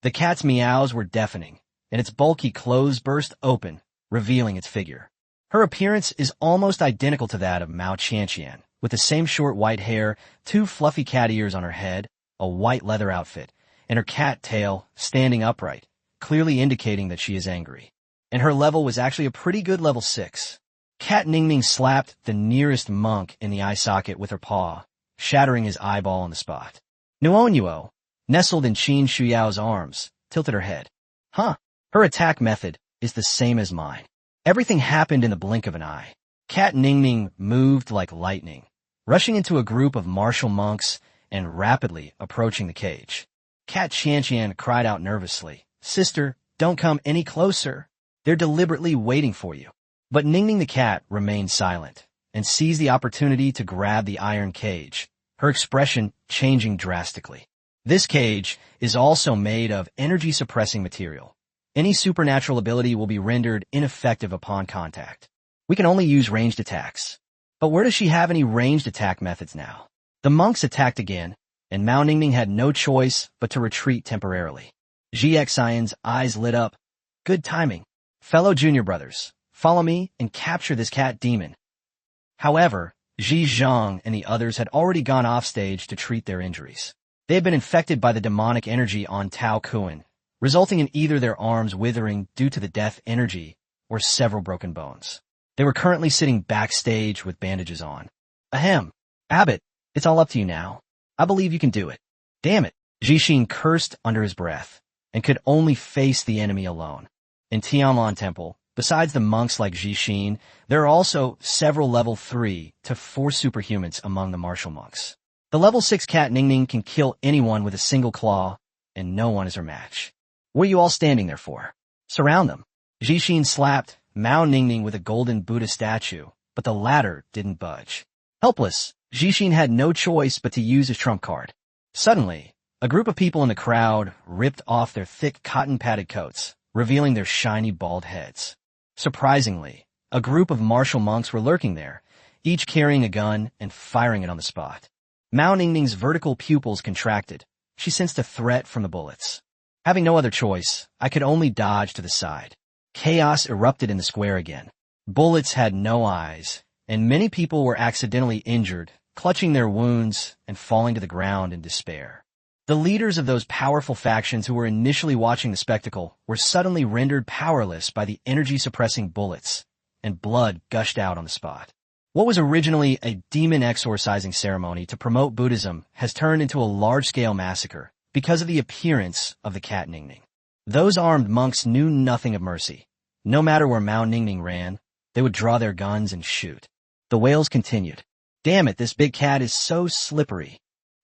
The cat's meows were deafening, and its bulky clothes burst open, revealing its figure. Her appearance is almost identical to that of Mao Qianqian, with the same short white hair, 2 fluffy cat ears on her head, a white leather outfit, and her cat tail standing upright, clearly indicating that she is angry. And her level was actually a pretty good level 6. Cat Ningning slapped the nearest monk in the eye socket with her paw, shattering his eyeball on the spot. Nuonuo, nestled in Qin Shuyao's arms, tilted her head. Her attack method is the same as mine. Everything happened in the blink of an eye. Cat Ningning moved like lightning, rushing into a group of martial monks and rapidly approaching the cage. Cat Qianqian cried out nervously, Sister, don't come any closer. They're deliberately waiting for you. But Ningning the cat remained silent and seized the opportunity to grab the iron cage, her expression changing drastically. This cage is also made of energy-suppressing material. Any supernatural ability will be rendered ineffective upon contact. We can only use ranged attacks. But where does she have any ranged attack methods now? The monks attacked again, and Mao Ningning had no choice but to retreat temporarily. Ji Xian's eyes lit up. Good timing. Fellow junior brothers, follow me and capture this cat demon. However, Ji Zhang and the others had already gone off stage to treat their injuries. They had been infected by the demonic energy on Tao Kuan, resulting in either their arms withering due to the death energy or several broken bones. They were currently sitting backstage with bandages on. Ahem. Abbott, it's all up to you now. I believe you can do it. Damn it. Jishin cursed under his breath and could only face the enemy alone. In Tianlan Temple, besides the monks like Jishin, there are also several level 3 to 4 superhumans among the martial monks. The level 6 cat Ningning can kill anyone with a single claw, and no one is her match. What are you all standing there for? Surround them. Jishin slapped Mao Ningning with a golden Buddha statue, but the latter didn't budge. Helpless, Jishin had no choice but to use his trump card. Suddenly, a group of people in the crowd ripped off their thick cotton-padded coats, revealing their shiny bald heads. Surprisingly, a group of martial monks were lurking there, each carrying a gun and firing it on the spot. Mao Ningning's vertical pupils contracted. She sensed a threat from the bullets. Having no other choice, I could only dodge to the side. Chaos erupted in the square again. Bullets had no eyes, and many people were accidentally injured, clutching their wounds and falling to the ground in despair. The leaders of those powerful factions who were initially watching the spectacle were suddenly rendered powerless by the energy-suppressing bullets, and blood gushed out on the spot. What was originally a demon exorcising ceremony to promote Buddhism has turned into a large-scale massacre because of the appearance of the cat Ningning. Those armed monks knew nothing of mercy. No matter where Mao Ningning ran, they would draw their guns and shoot. The wails continued. Damn it, this big cat is so slippery.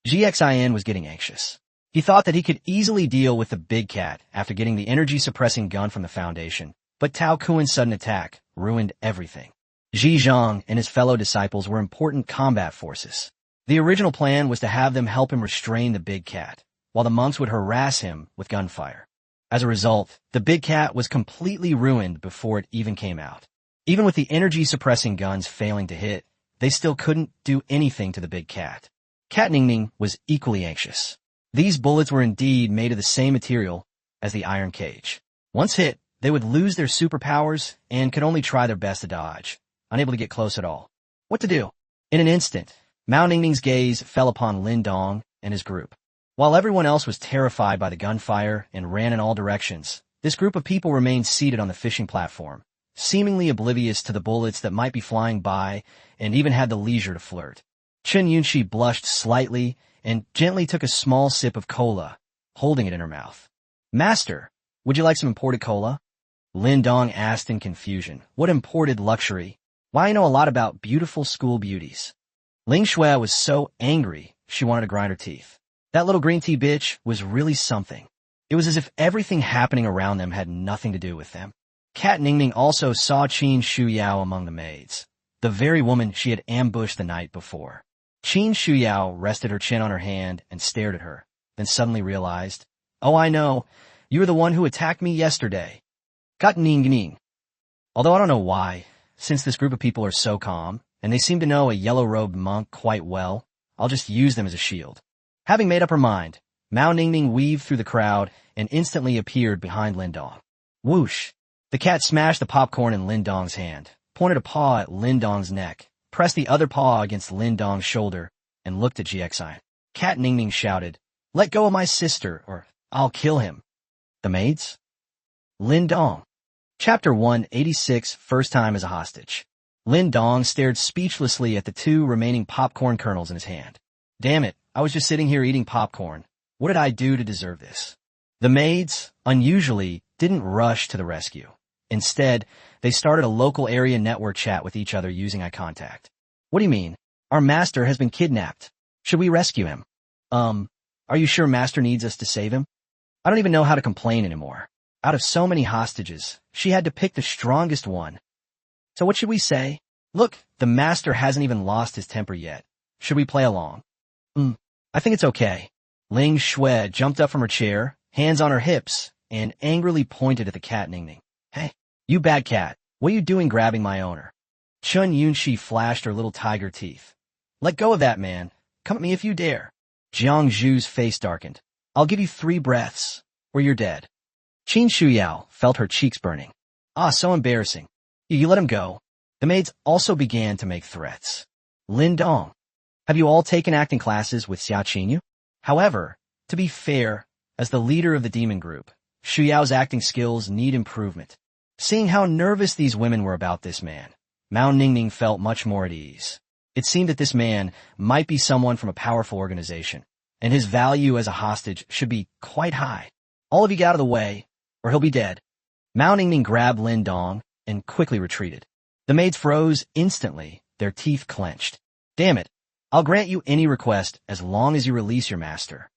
GXIN was getting anxious. He thought that he could easily deal with the big cat after getting the energy-suppressing gun from the Foundation, but Tao Kuan's sudden attack ruined everything. Ji Zhang and his fellow disciples were important combat forces. The original plan was to have them help him restrain the big cat, while the monks would harass him with gunfire. As a result, the big cat was completely ruined before it even came out. Even with the energy-suppressing guns failing to hit, they still couldn't do anything to the big cat. Cat Ningning was equally anxious. These bullets were indeed made of the same material as the iron cage. Once hit, they would lose their superpowers and could only try their best to dodge, unable to get close at all. What to do? In an instant, Mao Ningning's gaze fell upon Lin Dong and his group. While everyone else was terrified by the gunfire and ran in all directions, this group of people remained seated on the fishing platform, seemingly oblivious to the bullets that might be flying by, and even had the leisure to flirt. Chen Yunxi blushed slightly and gently took a small sip of cola, holding it in her mouth. Master, would you like some imported cola? Lin Dong asked in confusion. What imported luxury? Why, I know a lot about beautiful school beauties. Ling Shui was so angry she wanted to grind her teeth. That little green tea bitch was really something. It was as if everything happening around them had nothing to do with them. Cat Ningning also saw Qin Shuyao among the maids, the very woman she had ambushed the night before. Qin Shuyao rested her chin on her hand and stared at her, then suddenly realized, oh, I know, you were the one who attacked me yesterday. Cat Ningning. Although I don't know why, since this group of people are so calm, and they seem to know a yellow-robed monk quite well, I'll just use them as a shield. Having made up her mind, Mao Ningning weaved through the crowd and instantly appeared behind Lin Dong. Whoosh! The cat smashed the popcorn in Lin Dong's hand, pointed a paw at Lin Dong's neck, pressed the other paw against Lin Dong's shoulder, and looked at GXI. Cat Ningning shouted, "Let go of my sister, or I'll kill him." The maids? Lin Dong. Chapter 186, First Time as a Hostage. Lin Dong stared speechlessly at the two remaining popcorn kernels in his hand. Damn it, I was just sitting here eating popcorn. What did I do to deserve this? The maids, unusually, didn't rush to the rescue. Instead, they started a local area network chat with each other using eye contact. What do you mean? Our master has been kidnapped. Should we rescue him? Are you sure master needs us to save him? I don't even know how to complain anymore. Out of so many hostages, she had to pick the strongest one. So what should we say? Look, the master hasn't even lost his temper yet. Should we play along? I think it's okay. Ling Shui jumped up from her chair, hands on her hips, and angrily pointed at the cat Ningning. Hey, you bad cat, what are you doing grabbing my owner? Chun Yunxi flashed her little tiger teeth. Let go of that man. Come at me if you dare. Jiang Zhu's face darkened. I'll give you 3 breaths, or you're dead. Qin Shuyao felt her cheeks burning. Ah, so embarrassing. You let him go. The maids also began to make threats. Lin Dong, have you all taken acting classes with Xia Qinyu? However, to be fair, as the leader of the demon group, Shuyao's acting skills need improvement. Seeing how nervous these women were about this man, Mao Ningning felt much more at ease. It seemed that this man might be someone from a powerful organization, and his value as a hostage should be quite high. All of you get out of the way, or he'll be dead. Mao Ningning grabbed Lin Dong and quickly retreated. The maids froze instantly, their teeth clenched. Damn it, I'll grant you any request as long as you release your master.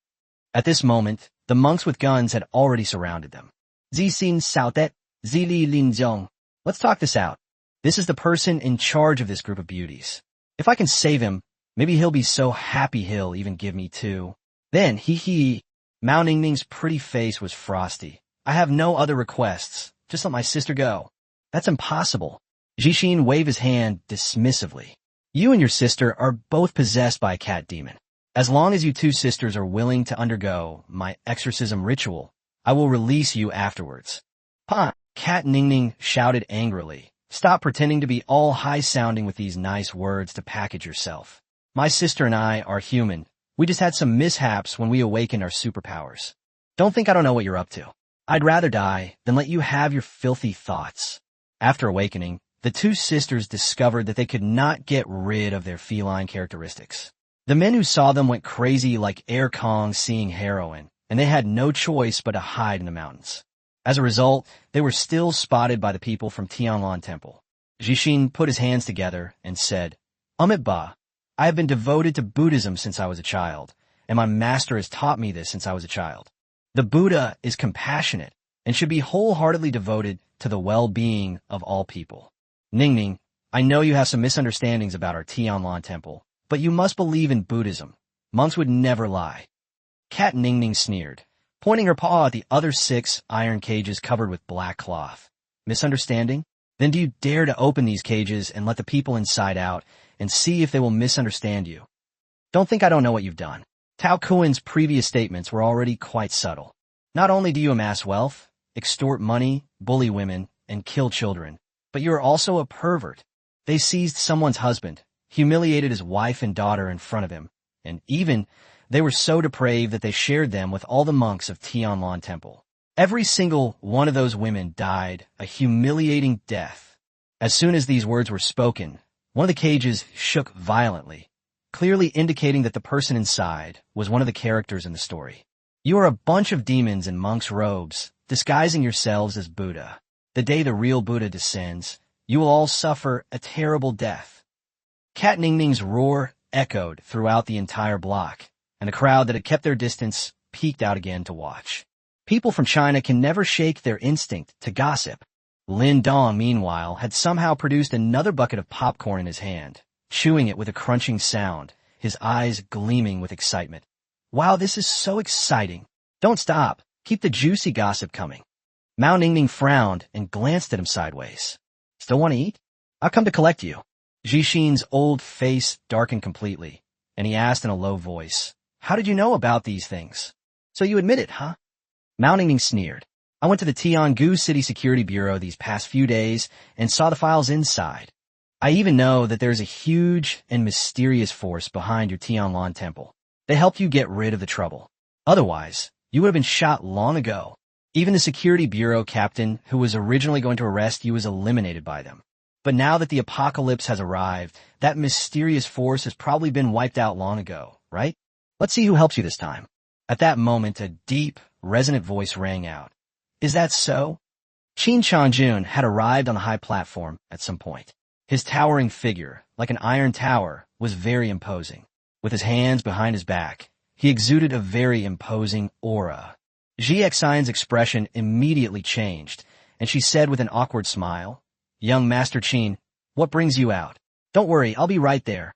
At this moment, the monks with guns had already surrounded them. Zixin Saotet, Zili Linzhong. Let's talk this out. This is the person in charge of this group of beauties. If I can save him, maybe he'll be so happy he'll even give me 2. Then, hee. Mao Ningning's pretty face was frosty. I have no other requests. Just let my sister go. That's impossible. Jixin waved his hand dismissively. You and your sister are both possessed by a cat demon. As long as you 2 sisters are willing to undergo my exorcism ritual, I will release you afterwards. Pa, Cat Ningning shouted angrily. Stop pretending to be all high-sounding with these nice words to package yourself. My sister and I are human. We just had some mishaps when we awakened our superpowers. Don't think I don't know what you're up to. I'd rather die than let you have your filthy thoughts. After awakening, the two sisters discovered that they could not get rid of their feline characteristics. The men who saw them went crazy like Air Kong seeing heroin, and they had no choice but to hide in the mountains. As a result, they were still spotted by the people from Tianlan Temple. Jixin put his hands together and said, Amit Ba, I have been devoted to Buddhism since I was a child, and my master has taught me this since I was a child. The Buddha is compassionate and should be wholeheartedly devoted to the well-being of all people. Ningning, I know you have some misunderstandings about our Tianlan Temple, but you must believe in Buddhism. Monks would never lie. Cat Ningning sneered, pointing her paw at the other 6 iron cages covered with black cloth. Misunderstanding? Then do you dare to open these cages and let the people inside out and see if they will misunderstand you? Don't think I don't know what you've done. Tao Kuan's previous statements were already quite subtle. Not only do you amass wealth, extort money, bully women, and kill children, but you are also a pervert. They seized someone's husband, humiliated his wife and daughter in front of him, and even they were so depraved that they shared them with all the monks of Tianlan Temple. Every single one of those women died a humiliating death. As soon as these words were spoken, one of the cages shook violently, clearly indicating that the person inside was one of the characters in the story. You are a bunch of demons in monks' robes, disguising yourselves as Buddha. The day the real Buddha descends, you will all suffer a terrible death. Cat Ningning's roar echoed throughout the entire block, and the crowd that had kept their distance peeked out again to watch. People from China can never shake their instinct to gossip. Lin Dong, meanwhile, had somehow produced another bucket of popcorn in his hand, chewing it with a crunching sound, his eyes gleaming with excitement. Wow, this is so exciting. Don't stop. Keep the juicy gossip coming. Mao Ningning frowned and glanced at him sideways. Still want to eat? I've come to collect you. Jixin's old face darkened completely, and he asked in a low voice, How did you know about these things? So you admit it, huh? Mao Ningning sneered. I went to the Tiangu City Security Bureau these past few days and saw the files inside. I even know that there's a huge and mysterious force behind your Tianlan Temple. They helped you get rid of the trouble. Otherwise, you would have been shot long ago. Even the Security Bureau captain who was originally going to arrest you was eliminated by them. But now that the apocalypse has arrived, that mysterious force has probably been wiped out long ago, right? Let's see who helps you this time. At that moment, a deep, resonant voice rang out. Is that so? Qin Changjun had arrived on the high platform at some point. His towering figure, like an iron tower, was very imposing. With his hands behind his back, he exuded a very imposing aura. Ji Xian's expression immediately changed, and she said with an awkward smile, Young Master Qin, what brings you out? Don't worry, I'll be right there.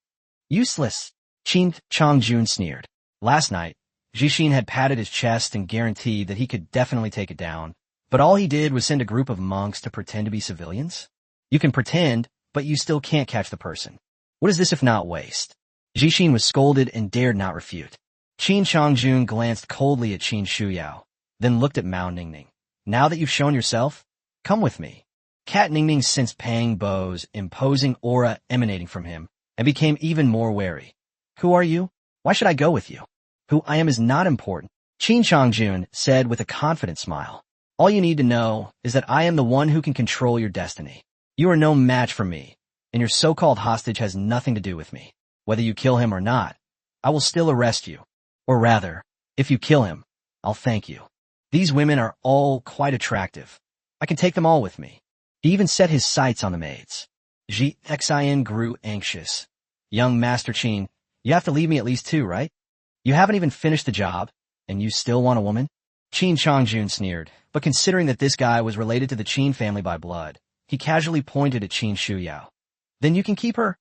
Useless, Qin Changjun sneered. Last night, Jixin had patted his chest and guaranteed that he could definitely take it down, but all he did was send a group of monks to pretend to be civilians? You can pretend, but you still can't catch the person. What is this if not waste? Jixin was scolded and dared not refute. Qin Changjun glanced coldly at Qin Shuyao, then looked at Mao Ningning. Now that you've shown yourself, come with me. Cat Ningning sensed Pang Bo's imposing aura emanating from him and became even more wary. Who are you? Why should I go with you? Who I am is not important, Qin Changjun said with a confident smile. All you need to know is that I am the one who can control your destiny. You are no match for me, and your so-called hostage has nothing to do with me. Whether you kill him or not, I will still arrest you. Or rather, if you kill him, I'll thank you. These women are all quite attractive. I can take them all with me. He even set his sights on the maids. Ji Xian grew anxious. Young Master Qin, you have to leave me at least 2, right? You haven't even finished the job, and you still want a woman? Qin Changjun sneered, but considering that this guy was related to the Qin family by blood, he casually pointed at Qin Shuyao. Then you can keep her?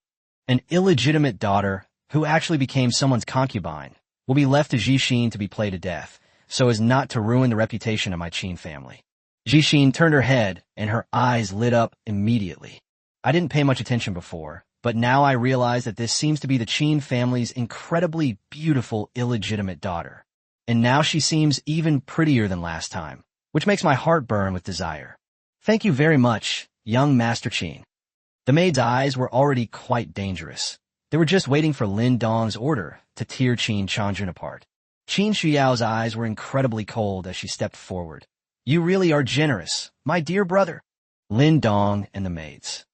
An illegitimate daughter, who actually became someone's concubine, will be left to Jixin to be played to death, so as not to ruin the reputation of my Qin family. Jixin turned her head, and her eyes lit up immediately. I didn't pay much attention before, but now I realize that this seems to be the Qin family's incredibly beautiful illegitimate daughter. And now she seems even prettier than last time, which makes my heart burn with desire. Thank you very much, young Master Qin. The maid's eyes were already quite dangerous. They were just waiting for Lin Dong's order to tear Qin Changjun apart. Qin Shuyao's eyes were incredibly cold as she stepped forward. You really are generous, my dear brother. Lin Dong and the maids.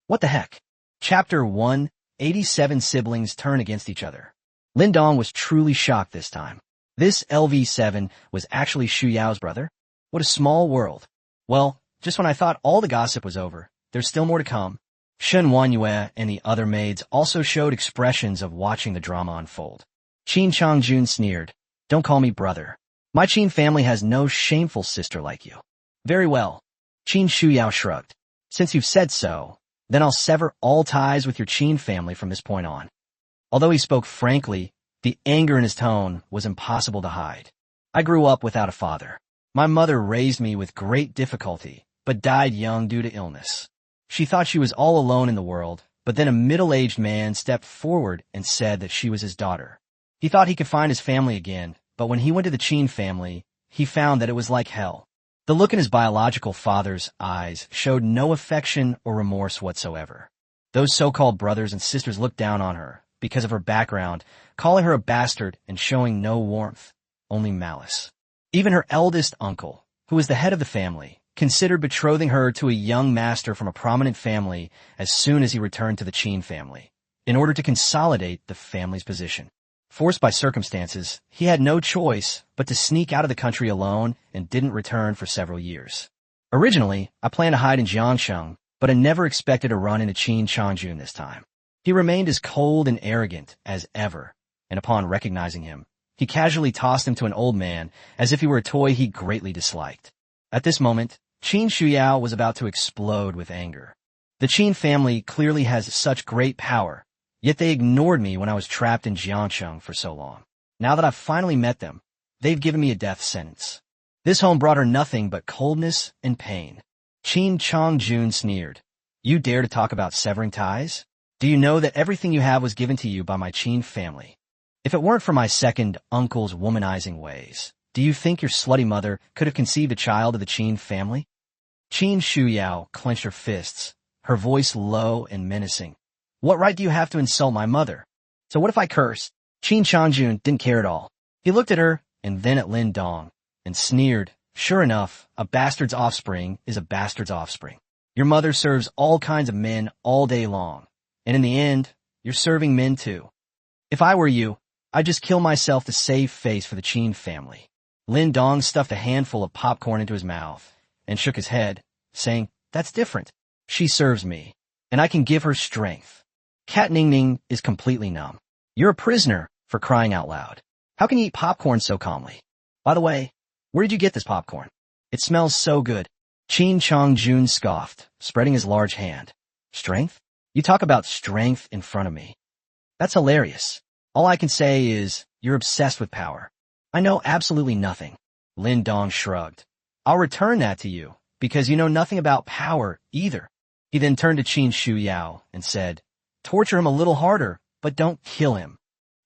What the heck? Chapter 1, 87 siblings turn against each other. Lin Dong was truly shocked this time. This LV7 was actually Shuyao's brother? What a small world. Well, just when I thought all the gossip was over, there's still more to come. Shen Wanyue and the other maids also showed expressions of watching the drama unfold. Qin Changjun sneered. Don't call me brother. My Qin family has no shameful sister like you. Very well. Qin Shuyao shrugged. Since you've said so, then I'll sever all ties with your Qin family from this point on. Although he spoke frankly, the anger in his tone was impossible to hide. I grew up without a father. My mother raised me with great difficulty, but died young due to illness. She thought she was all alone in the world, but then a middle-aged man stepped forward and said that she was his daughter. He thought he could find his family again, but when he went to the Qin family, he found that it was like hell. The look in his biological father's eyes showed no affection or remorse whatsoever. Those so-called brothers and sisters looked down on her because of her background, calling her a bastard and showing no warmth, only malice. Even her eldest uncle, who was the head of the family, considered betrothing her to a young master from a prominent family as soon as he returned to the Qin family, in order to consolidate the family's position. Forced by circumstances, he had no choice but to sneak out of the country alone and didn't return for several years. Originally, I planned to hide in Jiangsheng, but I never expected to run into Qin Changjun this time. He remained as cold and arrogant as ever, and upon recognizing him, he casually tossed him to an old man as if he were a toy he greatly disliked. At this moment, Qin Shuyao was about to explode with anger. The Qin family clearly has such great power, yet they ignored me when I was trapped in Jiangsheng for so long. Now that I've finally met them, they've given me a death sentence. This home brought her nothing but coldness and pain. Qin Changjun sneered. You dare to talk about severing ties? Do you know that everything you have was given to you by my Qin family? If it weren't for my second uncle's womanizing ways, do you think your slutty mother could have conceived a child of the Qin family? Qin Shuyao clenched her fists, her voice low and menacing. What right do you have to insult my mother? So what if I cursed? Qin Changjun didn't care at all. He looked at her and then at Lin Dong and sneered. Sure enough, a bastard's offspring is a bastard's offspring. Your mother serves all kinds of men all day long, and in the end, you're serving men too. If I were you, I'd just kill myself to save face for the Qin family. Lin Dong stuffed a handful of popcorn into his mouth and shook his head, saying, That's different. She serves me, and I can give her strength. Cat Ning Ning is completely numb. You're a prisoner, for crying out loud. How can you eat popcorn so calmly? By the way, where did you get this popcorn? It smells so good. Qin Changjun scoffed, spreading his large hand. Strength? You talk about strength in front of me. That's hilarious. All I can say is, you're obsessed with power. I know absolutely nothing. Lin Dong shrugged. I'll return that to you, because you know nothing about power either. He then turned to Qin Shuyao and said, Torture him a little harder, but don't kill him.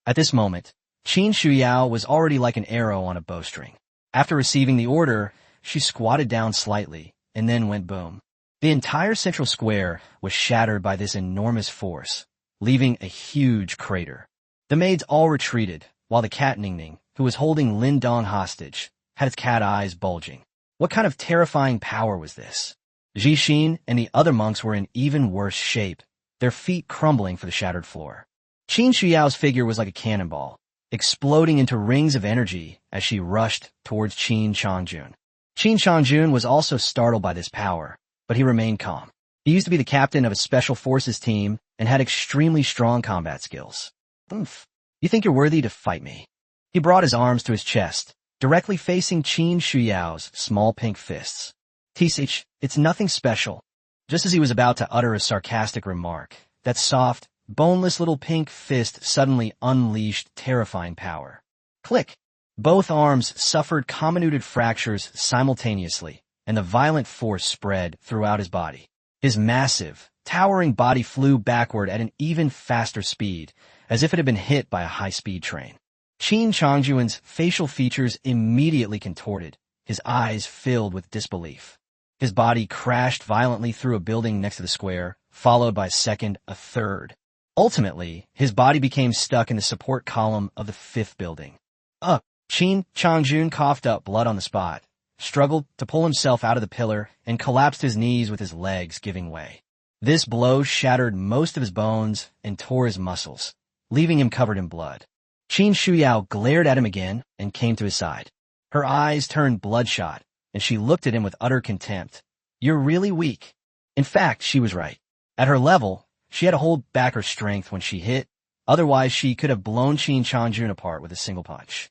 At this moment, Qin Shuyao was already like an arrow on a bowstring. After receiving the order, she squatted down slightly, and then went boom. The entire central square was shattered by this enormous force, leaving a huge crater. The maids all retreated, while the cat Ning Ning, who was holding Lin Dong hostage, had its cat eyes bulging. What kind of terrifying power was this? Jixin and the other monks were in even worse shape, their feet crumbling for the shattered floor. Qin Shuyao's figure was like a cannonball, exploding into rings of energy as she rushed towards Qin Changjun. Qin Changjun was also startled by this power, but he remained calm. He used to be the captain of a special forces team and had extremely strong combat skills. Oomph. You think you're worthy to fight me? He brought his arms to his chest, directly facing Qin Shuyao's small pink fists. Tsich, it's nothing special. Just as he was about to utter a sarcastic remark, that soft, boneless little pink fist suddenly unleashed terrifying power. Click! Both arms suffered comminuted fractures simultaneously, and the violent force spread throughout his body. His massive, towering body flew backward at an even faster speed, as if it had been hit by a high-speed train. Qin Changjun's facial features immediately contorted, his eyes filled with disbelief. His body crashed violently through a building next to the square, followed by a second, a third. Ultimately, his body became stuck in the support column of the fifth building. Qin Changjun coughed up blood on the spot, struggled to pull himself out of the pillar, and collapsed his knees with his legs giving way. This blow shattered most of his bones and tore his muscles, leaving him covered in blood. Qin Shuyao glared at him again and came to his side. Her eyes turned bloodshot, and she looked at him with utter contempt. "You're really weak." In fact, she was right. At her level, she had to hold back her strength when she hit, otherwise she could have blown Qin Changjun apart with a single punch.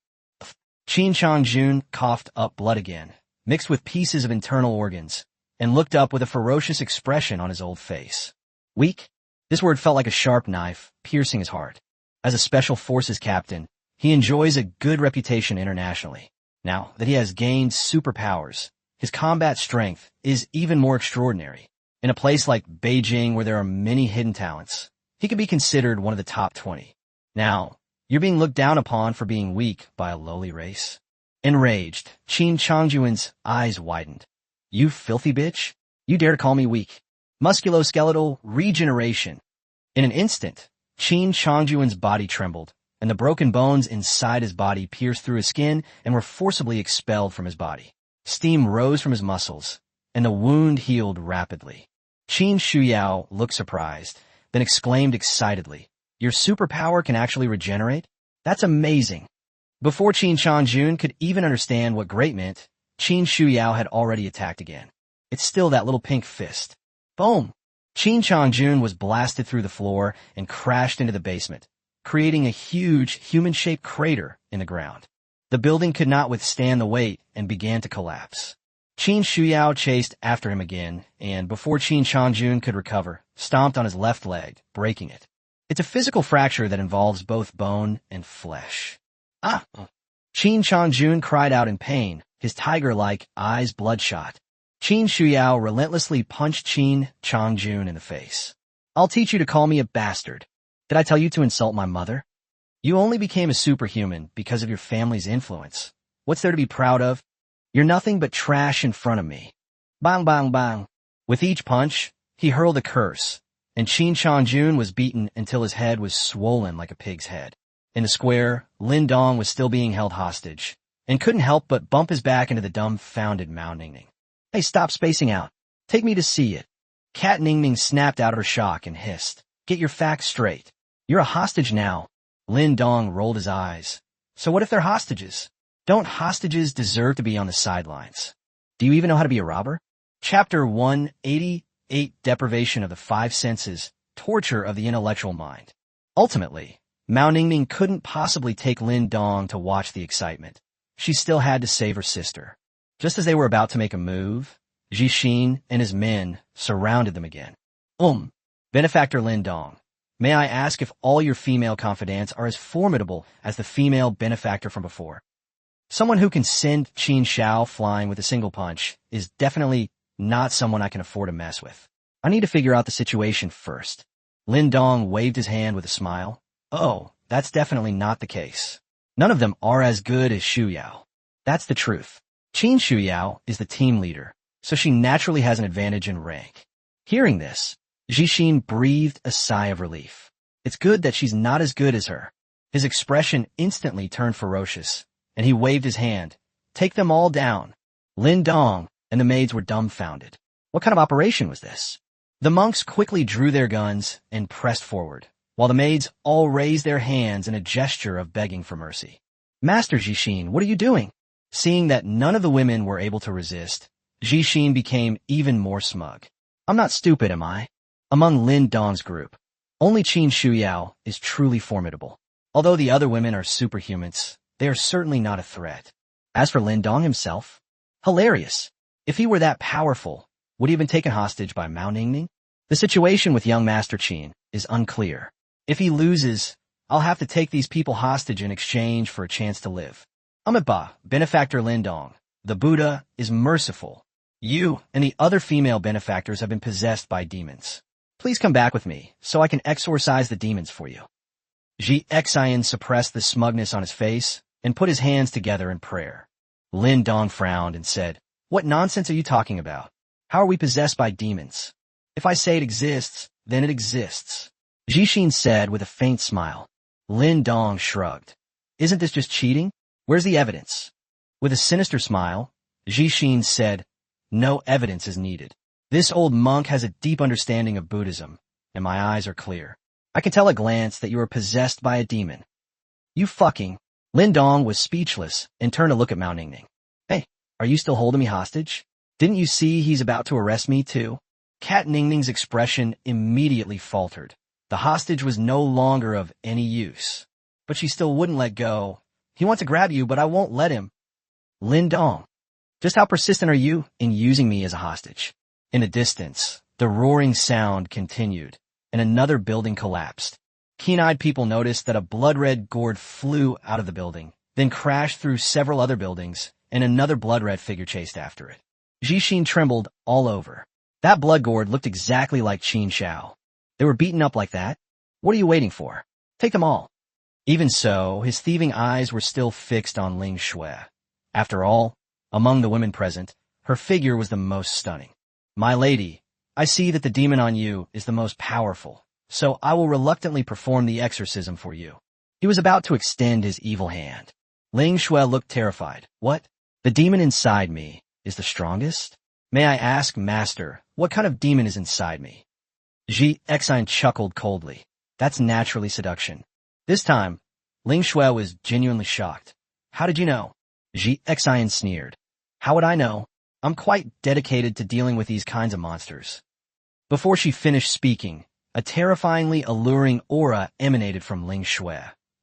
Qin Changjun coughed up blood again, mixed with pieces of internal organs, and looked up with a ferocious expression on his old face. Weak? This word felt like a sharp knife, piercing his heart. As a special forces captain, he enjoys a good reputation internationally. Now that he has gained superpowers, his combat strength is even more extraordinary. In a place like Beijing where there are many hidden talents, he could be considered one of the top 20. Now, you're being looked down upon for being weak by a lowly race. Enraged, Qin Changjun's eyes widened. "You filthy bitch? You dare to call me weak?" Musculoskeletal regeneration. In an instant, Qin Changjun's body trembled, and the broken bones inside his body pierced through his skin and were forcibly expelled from his body. Steam rose from his muscles, and the wound healed rapidly. Qin Shuyao looked surprised, then exclaimed excitedly, "Your superpower can actually regenerate? That's amazing." Before Qin Changjun could even understand what great meant, Qin Shuyao had already attacked again. It's still that little pink fist. Boom! Qin Changjun was blasted through the floor and crashed into the basement, creating a huge human-shaped crater in the ground. The building could not withstand the weight and began to collapse. Qin Shuyao chased after him again, and before Qin Changjun could recover, stomped on his left leg, breaking it. It's a physical fracture that involves both bone and flesh. Qin Changjun cried out in pain, his tiger-like eyes bloodshot. Qin Shuyao relentlessly punched Qin Changjun in the face. "I'll teach you to call me a bastard. Did I tell you to insult my mother? You only became a superhuman because of your family's influence. What's there to be proud of? You're nothing but trash in front of me." Bang, bang, bang. With each punch, he hurled a curse, and Qin Changjun was beaten until his head was swollen like a pig's head. In the square, Lin Dong was still being held hostage, and couldn't help but bump his back into the dumbfounded Mao Ningning. "Hey, stop spacing out. Take me to see it." Cat Ningning snapped out of her shock and hissed, "Get your facts straight. You're a hostage now." Lin Dong rolled his eyes. "So what if they're hostages? Don't hostages deserve to be on the sidelines? Do you even know how to be a robber?" Chapter 188, Deprivation of the Five Senses, Torture of the Intellectual Mind. Ultimately, Mao Ningning couldn't possibly take Lin Dong to watch the excitement. She still had to save her sister. Just as they were about to make a move, Jixin and his men surrounded them again. Benefactor Lin Dong, may I ask if all your female confidants are as formidable as the female benefactor from before? Someone who can send Qin Shao flying with a single punch is definitely not someone I can afford to mess with. I need to figure out the situation first. Lin Dong waved his hand with a smile. "Oh, that's definitely not the case. None of them are as good as Shu Yao. That's the truth. Qin Shuyao is the team leader, so she naturally has an advantage in rank." Hearing this, Jixin breathed a sigh of relief. It's good that she's not as good as her. His expression instantly turned ferocious, and he waved his hand. "Take them all down." Lin Dong and the maids were dumbfounded. What kind of operation was this? The monks quickly drew their guns and pressed forward, while the maids all raised their hands in a gesture of begging for mercy. "Master Jixin, what are you doing?" Seeing that none of the women were able to resist, Jixin became even more smug. "I'm not stupid, am I?" Among Lin Dong's group, only Qin Shuyao is truly formidable. Although the other women are superhumans, they are certainly not a threat. As for Lin Dong himself, hilarious. If he were that powerful, would he have been taken hostage by Mao Ningning? The situation with young Master Qin is unclear. If he loses, I'll have to take these people hostage in exchange for a chance to live. Benefactor Lin Dong, the Buddha is merciful. You and the other female benefactors have been possessed by demons. Please come back with me so I can exorcise the demons for you. Ji Xian suppressed the smugness on his face and put his hands together in prayer. Lin Dong frowned and said, "What nonsense are you talking about? How are we possessed by demons? If I say it exists, then it exists. Jixin said with a faint smile. Lin Dong shrugged. Isn't this just cheating? Where's the evidence? With a sinister smile, Jixin said, no evidence is needed. This old monk has a deep understanding of Buddhism, and my eyes are clear. I can tell at a glance that you are possessed by a demon. You fucking... Lin Dong was speechless and turned to look at Mao Ningning. Hey, are you still holding me hostage? Didn't you see he's about to arrest me too? Cat Ningning's expression immediately faltered. The hostage was no longer of any use. But she still wouldn't let go. He wants to grab you, but I won't let him. Lin Dong, just how persistent are you in using me as a hostage? In the distance, the roaring sound continued, and another building collapsed. Keen-eyed people noticed that a blood-red gourd flew out of the building, then crashed through several other buildings, and another blood-red figure chased after it. Jixin trembled all over. That blood gourd looked exactly like Qin Xiao. They were beaten up like that? What are you waiting for? Take them all. Even so, his thieving eyes were still fixed on Ling Shui. After all, among the women present, her figure was the most stunning. My lady, I see that the demon on you is the most powerful, so I will reluctantly perform the exorcism for you. He was about to extend his evil hand. Ling Shui looked terrified. What? The demon inside me is the strongest? May I ask, master, what kind of demon is inside me? Ji Exine chuckled coldly. That's naturally seduction. This time, Ling Shui was genuinely shocked. How did you know? Ji Exine sneered. How would I know? I'm quite dedicated to dealing with these kinds of monsters. Before she finished speaking, a terrifyingly alluring aura emanated from Ling Shui,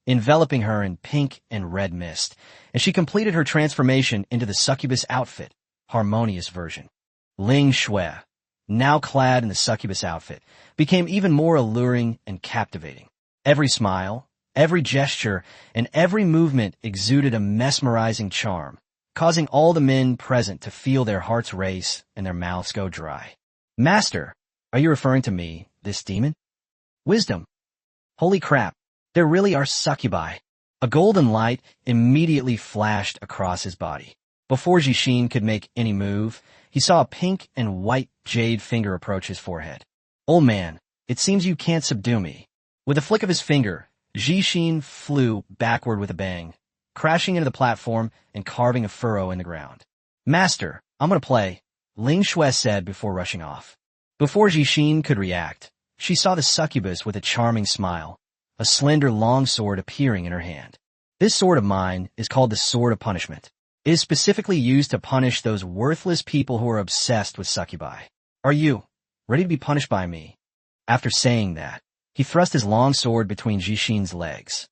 enveloping her in pink and red mist, and she completed her transformation into the succubus outfit, harmonious version. Ling Shui, now clad in the succubus outfit, became even more alluring and captivating. Every smile, every gesture, and every movement exuded a mesmerizing charm, causing all the men present to feel their hearts race and their mouths go dry. Master, are you referring to me, this demon? Wisdom. Holy crap, there really are succubi. A golden light immediately flashed across his body. Before Jixin could make any move, he saw a pink and white jade finger approach his forehead. Old man, it seems you can't subdue me. With a flick of his finger, Jixin flew backward with a bang, crashing into the platform and carving a furrow in the ground. Master, I'm gonna play, Ling Shui said before rushing off. Before Jixin could react, she saw the succubus with a charming smile, a slender longsword appearing in her hand. This sword of mine is called the Sword of Punishment. It is specifically used to punish those worthless people who are obsessed with succubi. Are you ready to be punished by me? After saying that, he thrust his long sword between Jixin's legs.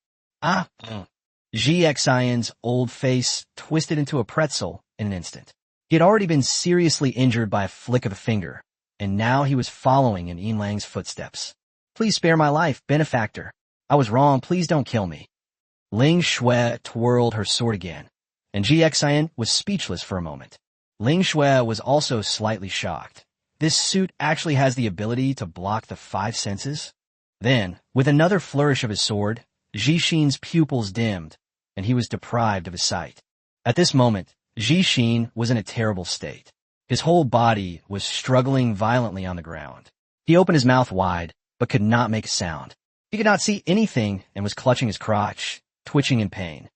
Ji Xian's old face twisted into a pretzel in an instant. He had already been seriously injured by a flick of a finger, and now he was following in Yin Lang's footsteps. Please spare my life, benefactor. I was wrong, please don't kill me. Ling Shui twirled her sword again, and Ji Xian was speechless for a moment. Ling Shui was also slightly shocked. This suit actually has the ability to block the 5 senses? Then, with another flourish of his sword, Jixin's pupils dimmed, and he was deprived of his sight. At this moment, Jixin was in a terrible state. His whole body was struggling violently on the ground. He opened his mouth wide, but could not make a sound. He could not see anything and was clutching his crotch, twitching in pain.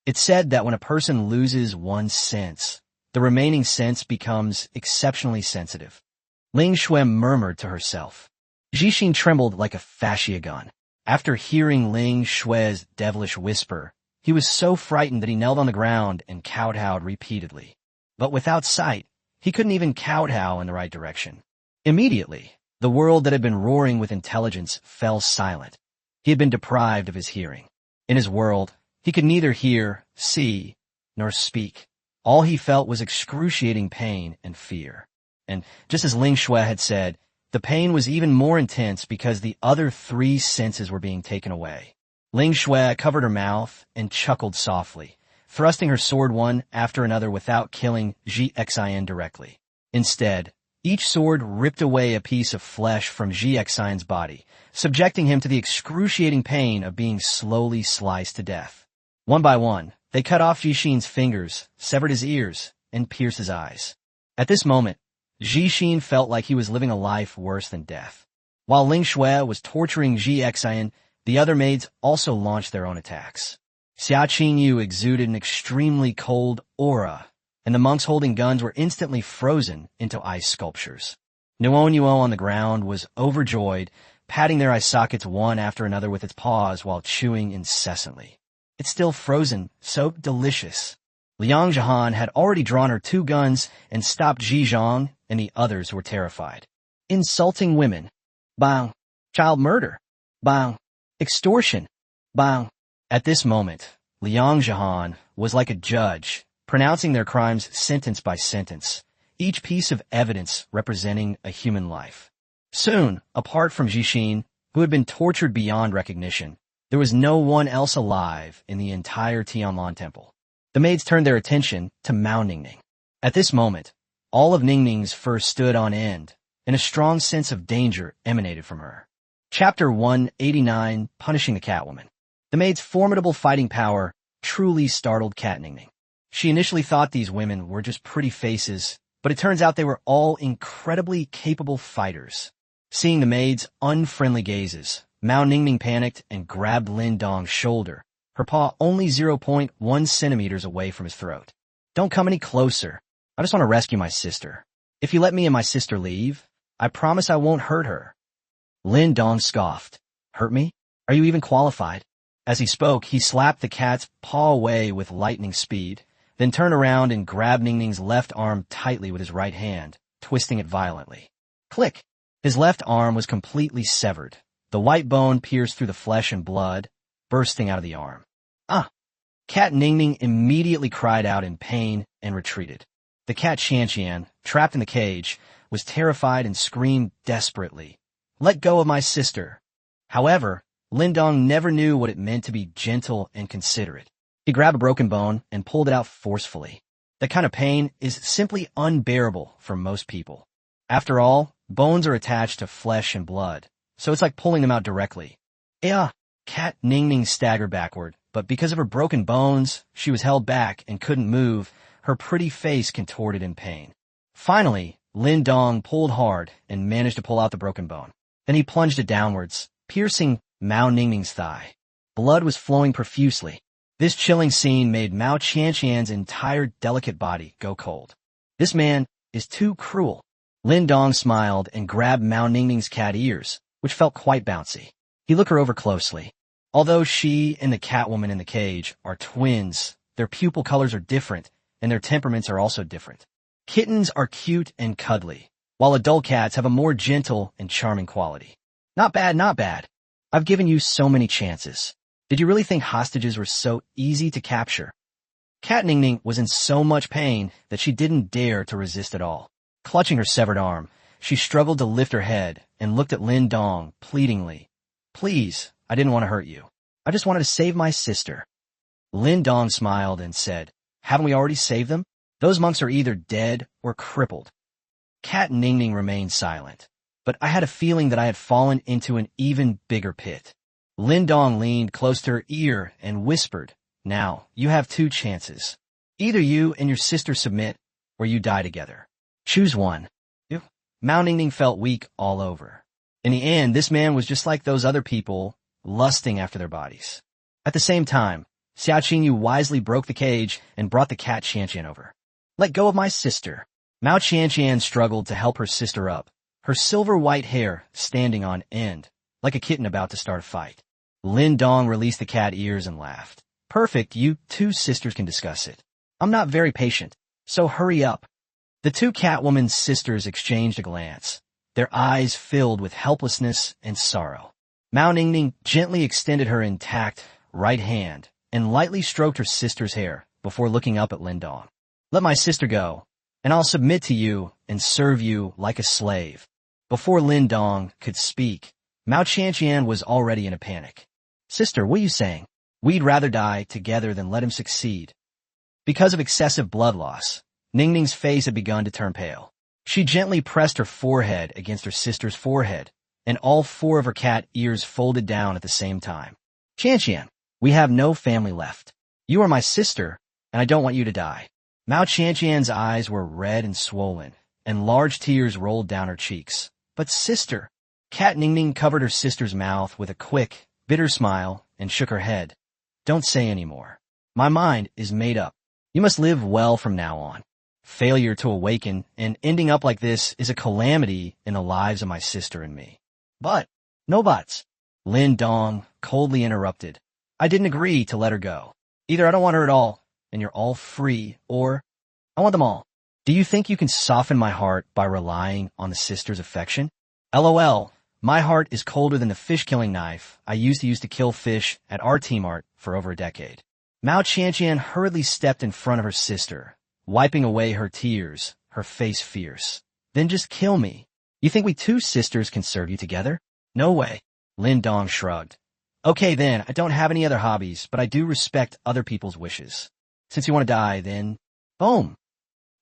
It's said that when a person loses one sense, the remaining sense becomes exceptionally sensitive. Ling Shui murmured to herself. Jixin trembled like a fascia gun. After hearing Ling Shui's devilish whisper, he was so frightened that he knelt on the ground and kowtowed repeatedly. But without sight, he couldn't even kowtow in the right direction. Immediately, the world that had been roaring with intelligence fell silent. He had been deprived of his hearing. In his world, he could neither hear, see, nor speak. All he felt was excruciating pain and fear. And just as Ling Shui had said, the pain was even more intense because the other 3 senses were being taken away. Ling Shui covered her mouth and chuckled softly, thrusting her sword one after another without killing Ji Xian directly. Instead, each sword ripped away a piece of flesh from Ji Xian's body, subjecting him to the excruciating pain of being slowly sliced to death. One by one, they cut off Jixin's fingers, severed his ears, and pierced his eyes. At this moment, Jixin felt like he was living a life worse than death. While Ling Shui was torturing Ji Xian, the other maids also launched their own attacks. Xia Qingyu exuded an extremely cold aura, and the monks holding guns were instantly frozen into ice sculptures. Nuo Nuo on the ground was overjoyed, patting their eye sockets one after another with its paws while chewing incessantly. It's still frozen, so delicious. Liang Zhihan had already drawn her 2 guns and stopped Ji Zhang and the others were terrified. Insulting women. Bang. Child murder. Bang. Extortion. Bang. At this moment, Liang Zhihan was like a judge, pronouncing their crimes sentence by sentence, each piece of evidence representing a human life. Soon, apart from Jixin, who had been tortured beyond recognition, there was no one else alive in the entire Tianlan temple. The maids turned their attention to Mao Ningning. At this moment, all of Ningning's fur stood on end, and a strong sense of danger emanated from her. Chapter 189, Punishing the Catwoman. The maid's formidable fighting power truly startled Cat Ningning. She initially thought these women were just pretty faces, but it turns out they were all incredibly capable fighters. Seeing the maid's unfriendly gazes, Mao Ningning panicked and grabbed Lin Dong's shoulder, her paw only 0.1 centimeters away from his throat. Don't come any closer. I just want to rescue my sister. If you let me and my sister leave, I promise I won't hurt her. Lin Dong scoffed. Hurt me? Are you even qualified? As he spoke, he slapped the cat's paw away with lightning speed, then turned around and grabbed Ningning's left arm tightly with his right hand, twisting it violently. Click! His left arm was completely severed. The white bone pierced through the flesh and blood, bursting out of the arm. Ah! Cat Ningning immediately cried out in pain and retreated. The cat Qianqian, trapped in the cage, was terrified and screamed desperately. Let go of my sister. However, Lin Dong never knew what it meant to be gentle and considerate. He grabbed a broken bone and pulled it out forcefully. That kind of pain is simply unbearable for most people. After all, bones are attached to flesh and blood, so it's like pulling them out directly. Yeah, Cat Ningning staggered backward, but because of her broken bones, she was held back and couldn't move, her pretty face contorted in pain. Finally, Lin Dong pulled hard and managed to pull out the broken bone. Then he plunged it downwards, piercing Mao Ningning's thigh. Blood was flowing profusely. This chilling scene made Mao Qianqian's entire delicate body go cold. This man is too cruel. Lin Dong smiled and grabbed Mao Ningning's cat ears, which felt quite bouncy. He looked her over closely. Although she and the Catwoman in the cage are twins, their pupil colors are different, and their temperaments are also different. Kittens are cute and cuddly, while adult cats have a more gentle and charming quality. Not bad, not bad. I've given you so many chances. Did you really think hostages were so easy to capture? Cat Ningning was in so much pain that she didn't dare to resist at all. Clutching her severed arm, she struggled to lift her head and looked at Lin Dong pleadingly. Please, I didn't want to hurt you. I just wanted to save my sister. Lin Dong smiled and said, haven't we already saved them? Those monks are either dead or crippled. Cat Ningning remained silent, but I had a feeling that I had fallen into an even bigger pit. Lin Dong leaned close to her ear and whispered, now, you have 2 chances. Either you and your sister submit, or you die together. Choose one. Mao Ningning felt weak all over. In the end, this man was just like those other people, lusting after their bodies. At the same time, Xia Qingyu wisely broke the cage and brought the cat Qianqian over. Let go of my sister. Mao Qianqian struggled to help her sister up, her silver white hair standing on end, like a kitten about to start a fight. Lin Dong released the cat ears and laughed. Perfect, you 2 sisters can discuss it. I'm not very patient, so hurry up. The 2 Catwoman's sisters exchanged a glance, their eyes filled with helplessness and sorrow. Mao Ningning gently extended her intact right hand and lightly stroked her sister's hair before looking up at Lin Dong. Let my sister go, and I'll submit to you and serve you like a slave. Before Lin Dong could speak, Mao Qianqian was already in a panic. Sister, what are you saying? We'd rather die together than let him succeed. Because of excessive blood loss, Ningning's face had begun to turn pale. She gently pressed her forehead against her sister's forehead, and all 4 of her cat ears folded down at the same time. Qianqian, we have no family left. You are my sister, and I don't want you to die. Mao Qianqian's eyes were red and swollen, and large tears rolled down her cheeks. But sister! Cat Ningning covered her sister's mouth with a quick, bitter smile and shook her head. Don't say any more. My mind is made up. You must live well from now on. Failure to awaken and ending up like this is a calamity in the lives of my sister and me. But, no buts. Lin Dong coldly interrupted. I didn't agree to let her go. Either I don't want her at all, and you're all free, or I want them all. Do you think you can soften my heart by relying on the sister's affection? LOL, my heart is colder than the fish-killing knife I used to kill fish at our team art for over a decade. Mao Qianqian hurriedly stepped in front of her sister, wiping away her tears, her face fierce. Then just kill me. You think we two sisters can serve you together? No way. Lin Dong shrugged. Okay then, I don't have any other hobbies, but I do respect other people's wishes. Since you want to die, then, boom.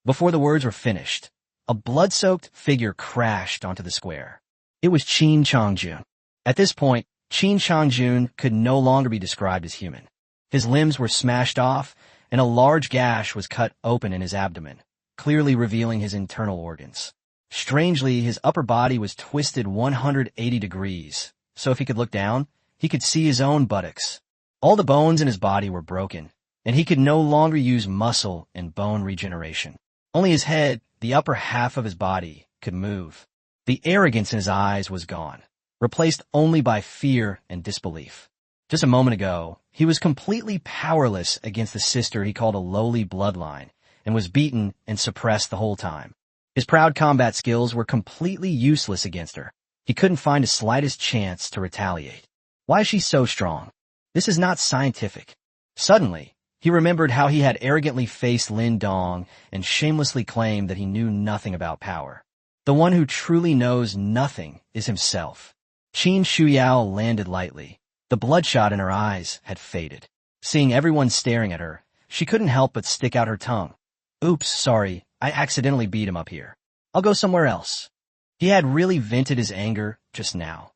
Before the words were finished, a blood-soaked figure crashed onto the square. It was Qin Changjun. At this point, Qin Changjun could no longer be described as human. His limbs were smashed off, and a large gash was cut open in his abdomen, clearly revealing his internal organs. Strangely, his upper body was twisted 180 degrees, so if he could look down, he could see his own buttocks. All the bones in his body were broken, and he could no longer use muscle and bone regeneration. Only his head, the upper half of his body, could move. The arrogance in his eyes was gone, replaced only by fear and disbelief. Just a moment ago, he was completely powerless against the sister he called a lowly bloodline, and was beaten and suppressed the whole time. His proud combat skills were completely useless against her. He couldn't find the slightest chance to retaliate. Why is she so strong? This is not scientific. Suddenly, he remembered how he had arrogantly faced Lin Dong and shamelessly claimed that he knew nothing about power. The one who truly knows nothing is himself. Qin Shuyao landed lightly. The bloodshot in her eyes had faded. Seeing everyone staring at her, she couldn't help but stick out her tongue. Oops, sorry, I accidentally beat him up here. I'll go somewhere else. He had really vented his anger just now,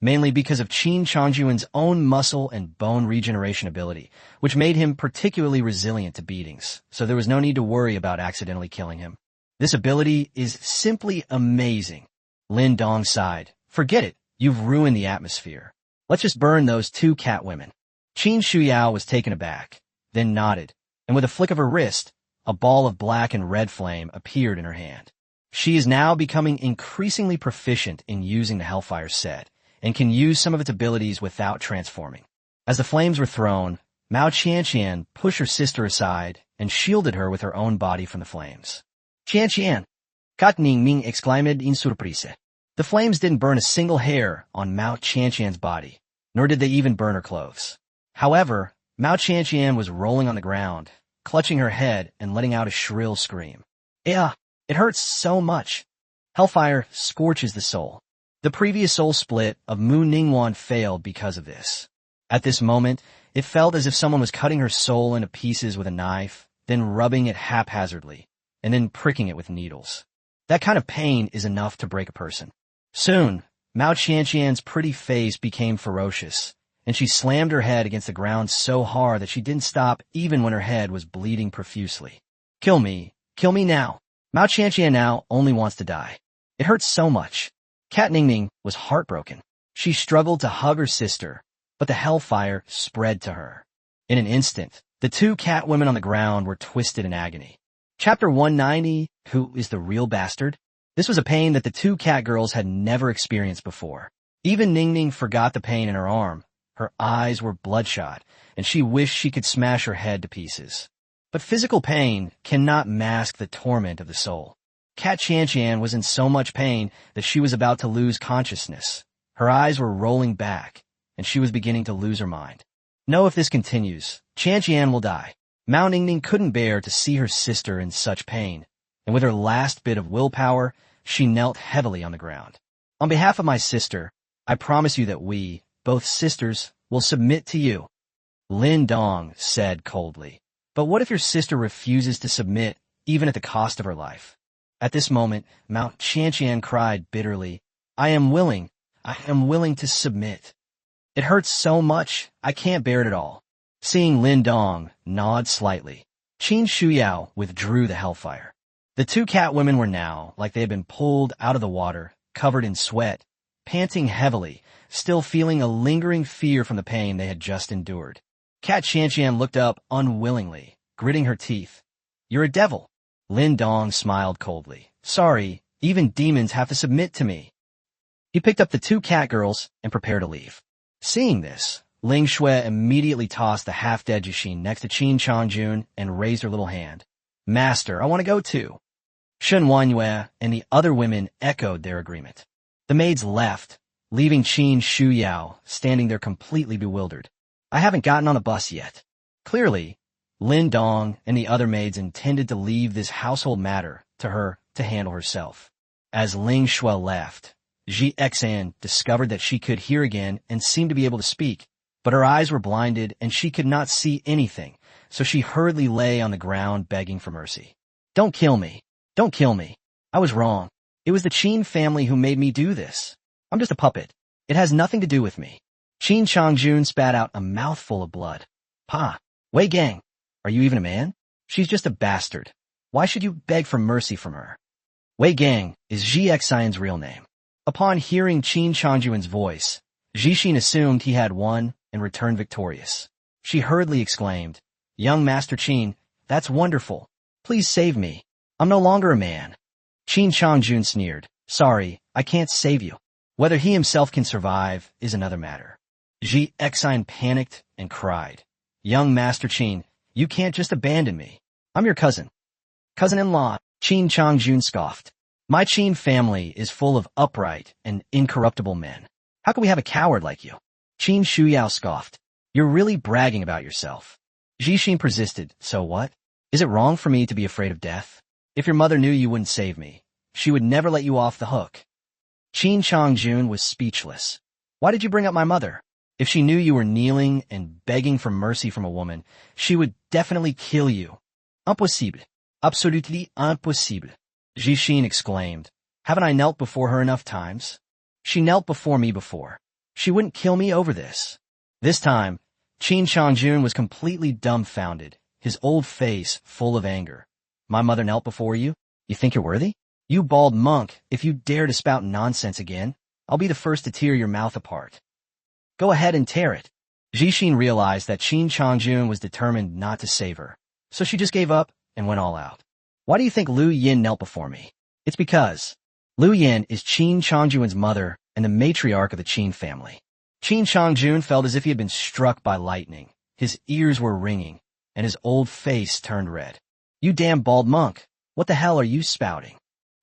mainly because of Qin Changjun's own muscle and bone regeneration ability, which made him particularly resilient to beatings, so there was no need to worry about accidentally killing him. This ability is simply amazing. Lin Dong sighed. Forget it, you've ruined the atmosphere. Let's just burn those two cat women. Qin Shuyao was taken aback, then nodded, and with a flick of her wrist, a ball of black and red flame appeared in her hand. She is now becoming increasingly proficient in using the Hellfire set, and can use some of its abilities without transforming. As the flames were thrown, Mao Qianqian pushed her sister aside and shielded her with her own body from the flames. Qianqian! Cat Ningning exclaimed in surprise. The flames didn't burn a single hair on Mao Qianqian's body, nor did they even burn her clothes. However, Mao Qianqian was rolling on the ground, clutching her head and letting out a shrill scream. Yeah, it hurts so much. Hellfire scorches the soul. The previous soul split of Mu Ningwan failed because of this. At this moment, it felt as if someone was cutting her soul into pieces with a knife, then rubbing it haphazardly, and then pricking it with needles. That kind of pain is enough to break a person. Soon, Mao Qianqian's pretty face became ferocious, and she slammed her head against the ground so hard that she didn't stop even when her head was bleeding profusely. Kill me now. Mao Qianqian now only wants to die. It hurts so much. Cat Ningning was heartbroken. She struggled to hug her sister, but the hellfire spread to her. In an instant, the two cat women on the ground were twisted in agony. Chapter 190, Who is the Real Bastard? This was a pain that the two cat girls had never experienced before. Even Ningning forgot the pain in her arm. Her eyes were bloodshot, and she wished she could smash her head to pieces. But physical pain cannot mask the torment of the soul. Cat Qianqian was in so much pain that she was about to lose consciousness. Her eyes were rolling back, and she was beginning to lose her mind. No, if this continues, Qianqian will die. Mao Ningning couldn't bear to see her sister in such pain, and with her last bit of willpower, she knelt heavily on the ground. On behalf of my sister, I promise you that we, both sisters, will submit to you. Lin Dong said coldly. But what if your sister refuses to submit, even at the cost of her life? At this moment, Mao Qianqian cried bitterly, I am willing to submit. It hurts so much, I can't bear it at all. Seeing Lin Dong nod slightly, Qin Shuyao withdrew the hellfire. The two cat women were now like they had been pulled out of the water, covered in sweat, panting heavily, still feeling a lingering fear from the pain they had just endured. Cat Shantian looked up unwillingly, gritting her teeth. "You're a devil." Lin Dong smiled coldly. "Sorry, even demons have to submit to me." He picked up the two cat girls and prepared to leave. Seeing this, Ling Shui immediately tossed the half-dead Jixin next to Qin Changjun and raised her little hand. "Master, I want to go too." Shen Wanyue and the other women echoed their agreement. The maids left, leaving Qin Shuyao standing there completely bewildered. "I haven't gotten on a bus yet." Clearly, Lin Dong and the other maids intended to leave this household matter to her to handle herself. As Ling Shui left, Ji Xan discovered that she could hear again and seemed to be able to speak, but her eyes were blinded and she could not see anything, so she hurriedly lay on the ground begging for mercy. "Don't kill me. Don't kill me. I was wrong. It was the Qin family who made me do this. I'm just a puppet. It has nothing to do with me." Qin Changjun spat out a mouthful of blood. "Pa, Wei Gang, are you even a man? She's just a bastard. Why should you beg for mercy from her?" Wei Gang is Ji Xian's real name. Upon hearing Qin Changjun's voice, Jixin assumed he had won and returned victorious. She hurriedly exclaimed, "Young Master Qin, that's wonderful. Please save me. I'm no longer a man." Qin Changjun sneered, "Sorry, I can't save you. Whether he himself can survive is another matter." Ji Xian panicked and cried, "Young Master Qin, you can't just abandon me. I'm your cousin." "Cousin-in-law," Qin Changjun scoffed. "My Qin family is full of upright and incorruptible men. How can we have a coward like you?" Qin Shuyao scoffed. "You're really bragging about yourself." Jixin persisted, "So what? Is it wrong for me to be afraid of death? If your mother knew you wouldn't save me, she would never let you off the hook." Qin Changjun was speechless. "Why did you bring up my mother? If she knew you were kneeling and begging for mercy from a woman, she would definitely kill you." "Impossible. Absolutely impossible," Jixin exclaimed. "Haven't I knelt before her enough times? She knelt before me before. She wouldn't kill me over this." This time, Qin Changjun was completely dumbfounded, his old face full of anger. "My mother knelt before you? You think you're worthy? You bald monk, if you dare to spout nonsense again, I'll be the first to tear your mouth apart. Go ahead and tear it." Jixin realized that Qin Changjun was determined not to save her, so she just gave up and went all out. "Why do you think Lu Yin knelt before me? It's because Lu Yin is Qin Changjun's mother and the matriarch of the Qin family." Qin Changjun felt as if he had been struck by lightning. His ears were ringing, and his old face turned red. "You damn bald monk, what the hell are you spouting?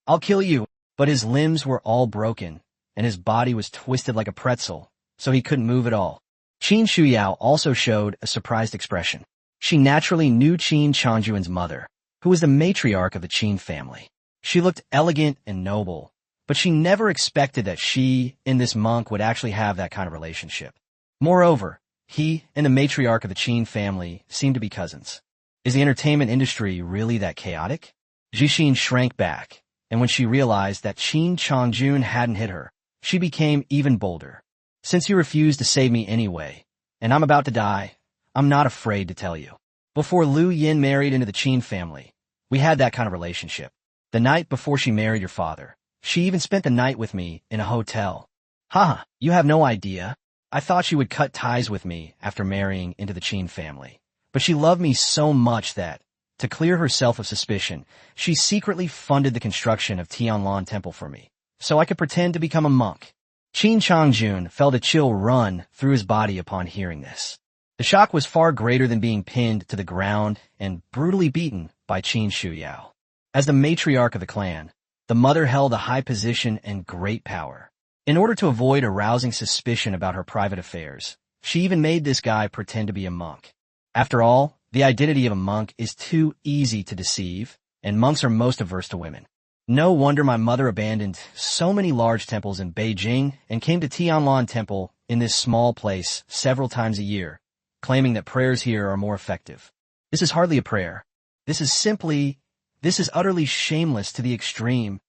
I'll kill you." But his limbs were all broken, and his body was twisted like a pretzel, so he couldn't move at all. Qin Shuyao also showed a surprised expression. She naturally knew Qin Changjun's mother, who was the matriarch of the Qin family. She looked elegant and noble, but she never expected that she and this monk would actually have that kind of relationship. Moreover, he and the matriarch of the Qin family seemed to be cousins. Is the entertainment industry really that chaotic? Jixin shrank back, and when she realized that Qin Changjun hadn't hit her, she became even bolder. "Since you refused to save me anyway, and I'm about to die, I'm not afraid to tell you. Before Lu Yin married into the Qin family, we had that kind of relationship. The night before she married your father, she even spent the night with me in a hotel. Haha, you have no idea. I thought she would cut ties with me after marrying into the Qin family. But she loved me so much that, to clear herself of suspicion, she secretly funded the construction of Tianlan Temple for me, so I could pretend to become a monk." Qin Changjun felt a chill run through his body upon hearing this. The shock was far greater than being pinned to the ground and brutally beaten by Qin Shuyao. As the matriarch of the clan, the mother held a high position and great power. In order to avoid arousing suspicion about her private affairs, she even made this guy pretend to be a monk. After all, the identity of a monk is too easy to deceive, and monks are most averse to women. No wonder my mother abandoned so many large temples in Beijing and came to Tianlan Temple in this small place several times a year, claiming that prayers here are more effective. This is hardly a prayer. This is utterly shameless to the extreme.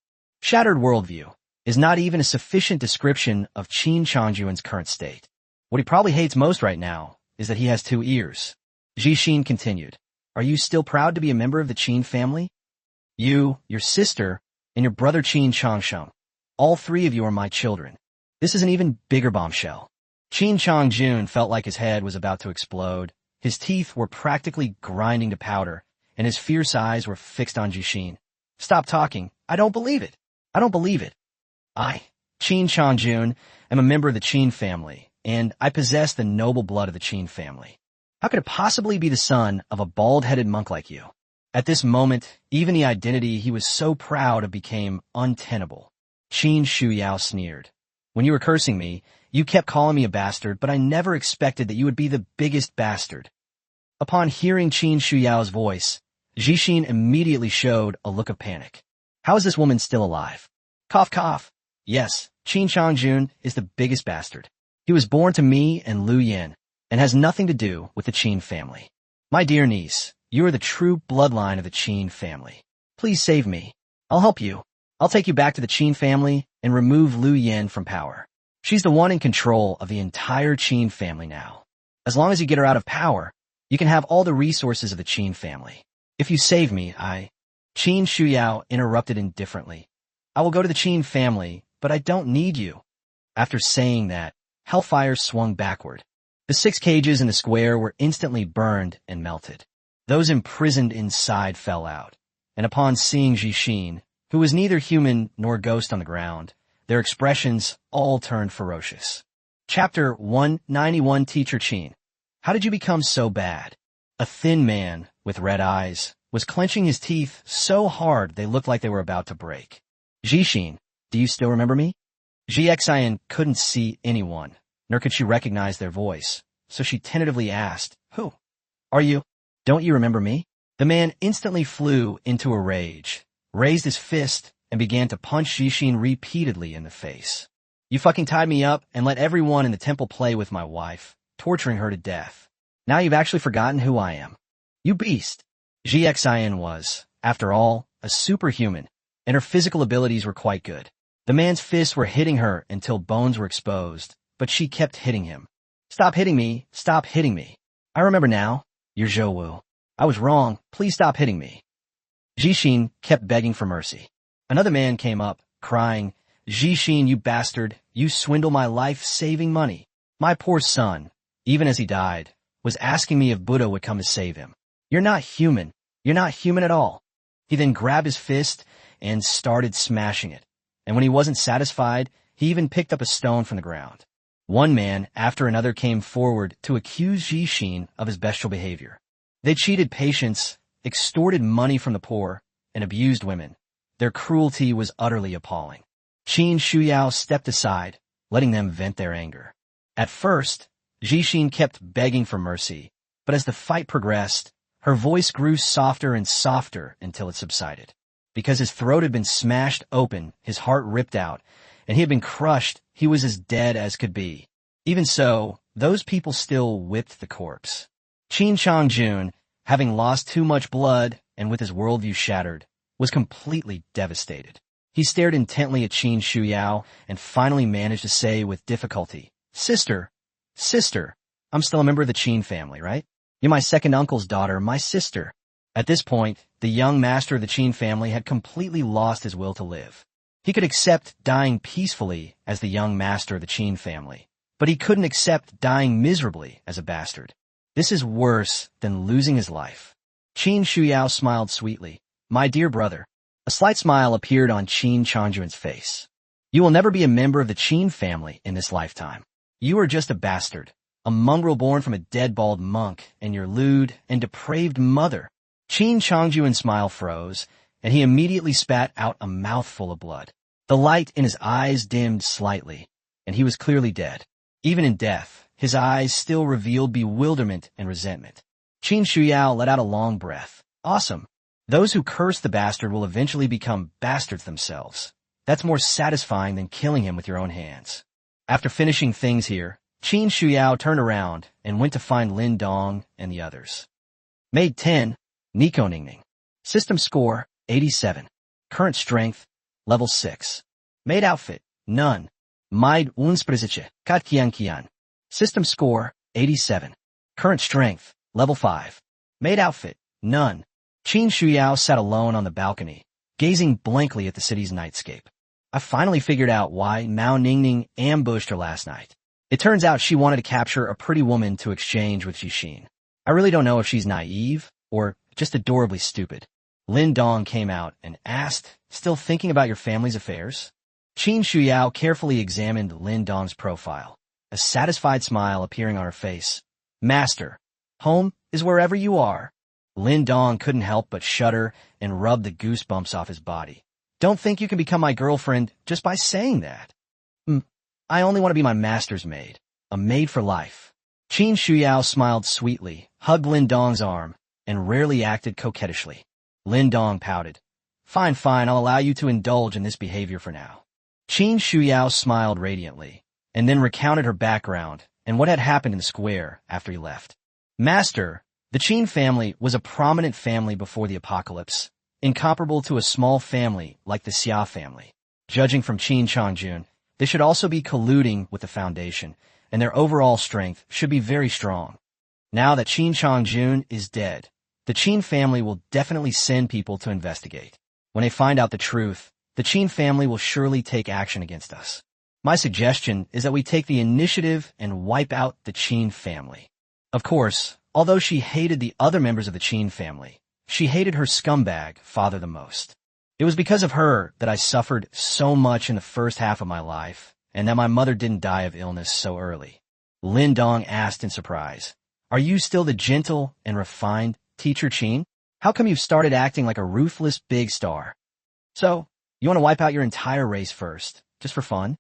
Shattered worldview is not even a sufficient description of Qin Changjun's current state. What he probably hates most right now is that he has 2 ears. Jixin continued, "Are you still proud to be a member of the Qin family? You, your sister, and your brother Qin Changsheng. All three of you are my children. This is an even bigger bombshell. Qin Changjun felt like his head was about to explode. His teeth were practically grinding to powder, and his fierce eyes were fixed on Jixin. Stop talking. I don't believe it. I don't believe it. I, Qin Changjun, am a member of the Qin family, and I possess the noble blood of the Qin family. How could it possibly be the son of a bald-headed monk like you? At this moment, even the identity he was so proud of became untenable. Qin Shuyao sneered. When you were cursing me, you kept calling me a bastard, but I never expected that you would be the biggest bastard. Upon hearing Qin Shuyao's voice, Jixin immediately showed a look of panic. How is this woman still alive? Cough, cough. Yes, Qin Changjun is the biggest bastard. He was born to me and Lu Yin, and has nothing to do with the Qin family. My dear niece, you are the true bloodline of the Qin family. Please save me. I'll help you. I'll take you back to the Qin family and remove Lu Yin from power. She's the one in control of the entire Qin family now. As long as you get her out of power, you can have all the resources of the Qin family. If you save me, Qin Shuyao interrupted indifferently. I will go to the Qin family, but I don't need you. After saying that, hellfire swung backward. The 6 cages in the square were instantly burned and melted. Those imprisoned inside fell out, and upon seeing Jixin, who was neither human nor ghost on the ground, their expressions all turned ferocious. Chapter 191 Teacher Qin. How did you become so bad? A thin man, with red eyes, was clenching his teeth so hard they looked like they were about to break. Jixin, do you still remember me? Jixian couldn't see anyone, nor could she recognize their voice, so she tentatively asked, Who are you? Don't you remember me? The man instantly flew into a rage, raised his fist, and began to punch Jixin repeatedly in the face. You fucking tied me up and let everyone in the temple play with my wife, torturing her to death. Now you've actually forgotten who I am. You beast. Jixian was, after all, a superhuman, and her physical abilities were quite good. The man's fists were hitting her until bones were exposed, but she kept hitting him. Stop hitting me, stop hitting me. I remember now. You're Zhou Wu. I was wrong, please stop hitting me. Jixin kept begging for mercy. Another man came up, crying, Jixin, you bastard, you swindle my life-saving money. My poor son, even as he died, was asking me if Buddha would come to save him. You're not human. You're not human at all. He then grabbed his fist and started smashing it. And when he wasn't satisfied, he even picked up a stone from the ground. One man after another came forward to accuse Jixin of his bestial behavior. They cheated patients, extorted money from the poor, and abused women. Their cruelty was utterly appalling. Qin Shuyao stepped aside, letting them vent their anger. At first, Jixin kept begging for mercy, but as the fight progressed, her voice grew softer and softer until it subsided. Because his throat had been smashed open, his heart ripped out, and he had been crushed, he was as dead as could be. Even so, those people still whipped the corpse. Qin Changjun, having lost too much blood and with his worldview shattered, was completely devastated. He stared intently at Qin Shuyao and finally managed to say with difficulty, Sister, I'm still a member of the Qin family, right? You're my second uncle's daughter, my sister. At this point, the young master of the Qin family had completely lost his will to live. He could accept dying peacefully as the young master of the Qin family, but he couldn't accept dying miserably as a bastard. This is worse than losing his life. Qin Shuyao smiled sweetly. My dear brother. A slight smile appeared on Qin Changjun's face. You will never be a member of the Qin family in this lifetime. You are just a bastard, a mongrel born from a dead bald monk and your lewd and depraved mother. Qin Changjun's smile froze, and he immediately spat out a mouthful of blood. The light in his eyes dimmed slightly, and he was clearly dead. Even in death, his eyes still revealed bewilderment and resentment. Qin Shuyao let out a long breath. Awesome. Those who curse the bastard will eventually become bastards themselves. That's more satisfying than killing him with your own hands. After finishing things here, Qin Shuyao turned around and went to find Lin Dong and the others. Made 10, Nico Ningning. System score, 87. Current strength, level 6. Made outfit, none. Maid unspriziche, Katkian. System score, 87. Current strength, level 5. Made outfit, none. Qin Shuyao sat alone on the balcony, gazing blankly at the city's nightscape. I finally figured out why Mao Ningning ambushed her last night. It turns out she wanted to capture a pretty woman to exchange with Jixin. I really don't know if she's naive or just adorably stupid. Lin Dong came out and asked, "Still thinking about your family's affairs?" Qin Shuyao carefully examined Lin Dong's profile, a satisfied smile appearing on her face. "Master, home is wherever you are." Lin Dong couldn't help but shudder and rub the goosebumps off his body. "Don't think you can become my girlfriend just by saying that." I only want to be my master's maid, a maid for life." Qin Shuyao smiled sweetly, hugged Lin Dong's arm, and rarely acted coquettishly. Lin Dong pouted. Fine, I'll allow you to indulge in this behavior for now." Qin Shuyao smiled radiantly, and then recounted her background and what had happened in the square after he left. "Master, the Qin family was a prominent family before the apocalypse, incomparable to a small family like the Xia family. Judging from Qin Changjun, they should also be colluding with the Foundation, and their overall strength should be very strong. Now that Qin Changjun is dead, the Qin family will definitely send people to investigate. When they find out the truth, the Qin family will surely take action against us. My suggestion is that we take the initiative and wipe out the Qin family." Of course, although she hated the other members of the Qin family, she hated her scumbag father the most. "It was because of her that I suffered so much in the first half of my life, and that my mother didn't die of illness so early." Lin Dong asked in surprise, "Are you still the gentle and refined teacher Qin? How come you've started acting like a ruthless big star? So, you want to wipe out your entire race first, just for fun?"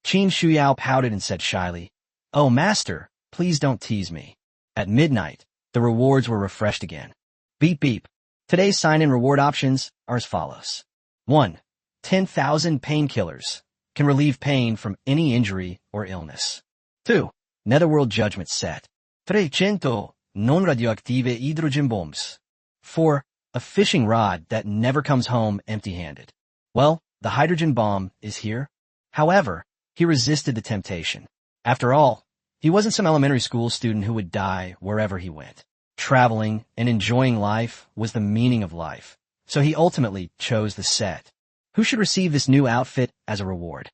Qin Shuyao pouted and said shyly, "Oh, master, please don't tease me." At midnight, the rewards were refreshed again. Beep beep. Today's sign-in reward options are as follows. 1. 10,000 painkillers. Can relieve pain from any injury or illness. 2. Netherworld Judgment Set. 300 non-radioactive hydrogen bombs. 4. A fishing rod that never comes home empty-handed. Well, the hydrogen bomb is here. However, he resisted the temptation. After all, he wasn't some elementary school student who would die wherever he went. Traveling and enjoying life was the meaning of life, so he ultimately chose the set. Who should receive this new outfit as a reward?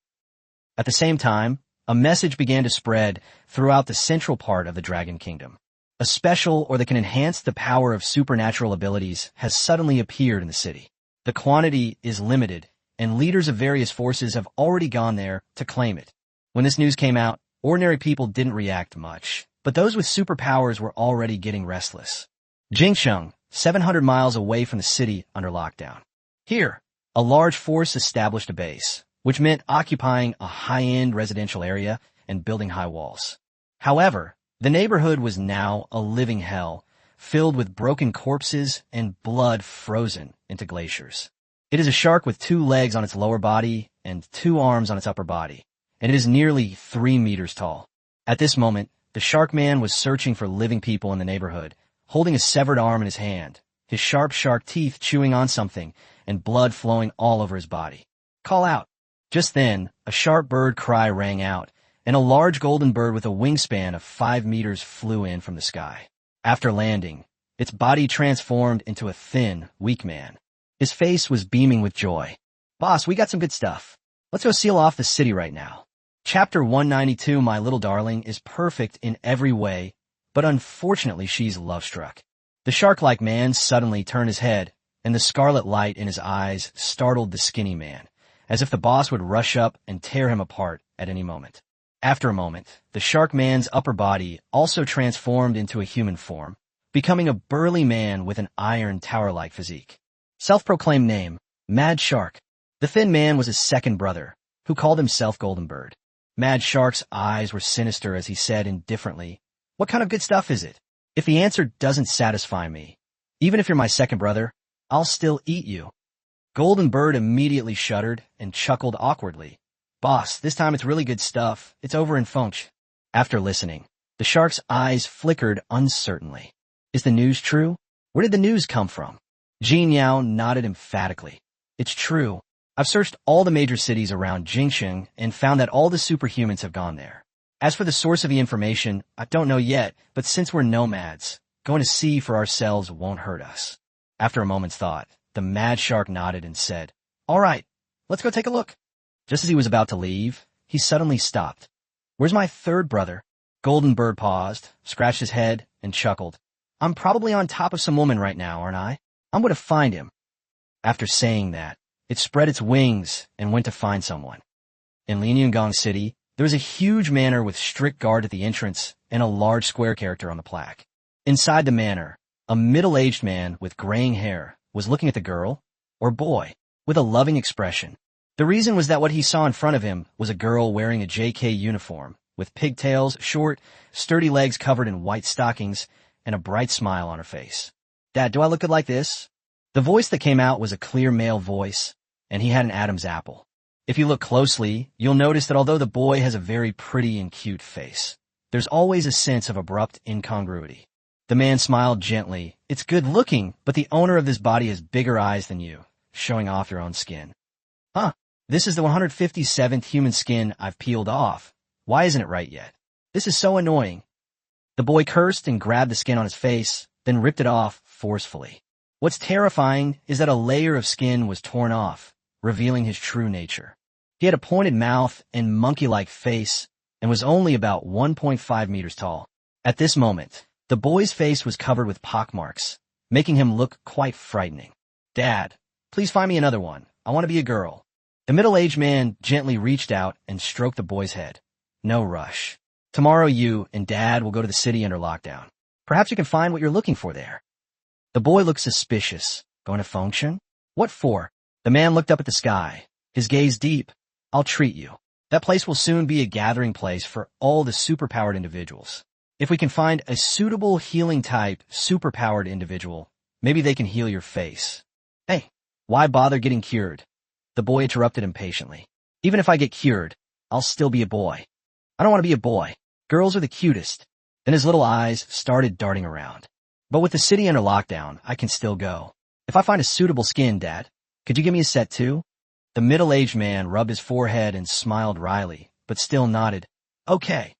At the same time, a message began to spread throughout the central part of the Dragon Kingdom. A special or that can enhance the power of supernatural abilities has suddenly appeared in the city. The quantity is limited, and leaders of various forces have already gone there to claim it. When this news came out, ordinary people didn't react much, but those with superpowers were already getting restless. Jingsheng, 700 miles away from the city under lockdown. Here, a large force established a base, which meant occupying a high-end residential area and building high walls. However, the neighborhood was now a living hell, filled with broken corpses and blood frozen into glaciers. It is a shark with 2 legs on its lower body and 2 arms on its upper body, and it is nearly 3 meters tall. At this moment, the shark man was searching for living people in the neighborhood, holding a severed arm in his hand, his sharp shark teeth chewing on something, and blood flowing all over his body. "Call out." Just then, a sharp bird cry rang out, and a large golden bird with a wingspan of 5 meters flew in from the sky. After landing, its body transformed into a thin, weak man. His face was beaming with joy. "Boss, we got some good stuff. Let's go seal off the city right now." Chapter 192, My Little Darling, is perfect in every way, but unfortunately she's love-struck. The shark-like man suddenly turned his head, and the scarlet light in his eyes startled the skinny man, as if the boss would rush up and tear him apart at any moment. After a moment, the shark man's upper body also transformed into a human form, becoming a burly man with an iron tower-like physique. Self-proclaimed name, Mad Shark. The thin man was his second brother, who called himself Golden Bird. Mad Shark's eyes were sinister as he said indifferently, "What kind of good stuff is it? If the answer doesn't satisfy me, even if you're my second brother, I'll still eat you." Golden Bird immediately shuddered and chuckled awkwardly. "Boss, this time it's really good stuff. It's over in Funch." After listening, the shark's eyes flickered uncertainly. "Is the news true? Where did the news come from?" Jin Yao nodded emphatically. "It's true. I've searched all the major cities around Jingsheng and found that all the superhumans have gone there. As for the source of the information, I don't know yet, but since we're nomads, going to sea for ourselves won't hurt us." After a moment's thought, The mad shark nodded and said, "All right, let's go take a look." Just as he was about to leave, he suddenly stopped. "Where's my third brother?" Golden Bird paused, scratched his head, and chuckled. "I'm probably on top of some woman right now, aren't I? I'm going to find him." After saying that, it spread its wings and went to find someone. In Lianyungang City, there was a huge manor with strict guard at the entrance and a large square character on the plaque. Inside the manor, a middle-aged man with graying hair was looking at the girl, or boy, with a loving expression. The reason was that what he saw in front of him was a girl wearing a JK uniform, with pigtails, short, sturdy legs covered in white stockings, and a bright smile on her face. "Dad, do I look good like this?" The voice that came out was a clear male voice, and he had an Adam's apple. If you look closely, you'll notice that although the boy has a very pretty and cute face, there's always a sense of abrupt incongruity. The man smiled gently. "It's good looking, but the owner of this body has bigger eyes than you, showing off your own skin." "Huh, this is the 157th human skin I've peeled off. Why isn't it right yet? This is so annoying." The boy cursed and grabbed the skin on his face, then ripped it off forcefully. What's terrifying is that a layer of skin was torn off, revealing his true nature. He had a pointed mouth and monkey-like face and was only about 1.5 meters tall. At this moment, the boy's face was covered with pockmarks, making him look quite frightening. "Dad, please find me another one. I want to be a girl." The middle-aged man gently reached out and stroked the boy's head. "No rush. Tomorrow you and Dad will go to the city under lockdown. Perhaps you can find what you're looking for there." The boy looked suspicious. "Going to function? What for?" The man looked up at the sky, his gaze deep. "I'll treat you. That place will soon be a gathering place for all the superpowered individuals. If we can find a suitable healing type superpowered individual, maybe they can heal your face." "Hey, why bother getting cured?" The boy interrupted impatiently. "Even if I get cured, I'll still be a boy. I don't want to be a boy. Girls are the cutest." Then his little eyes started darting around. "But with the city under lockdown, I can still go. If I find a suitable skin, Dad, could you give me a set too?" The middle-aged man rubbed his forehead and smiled wryly, but still nodded. "Okay."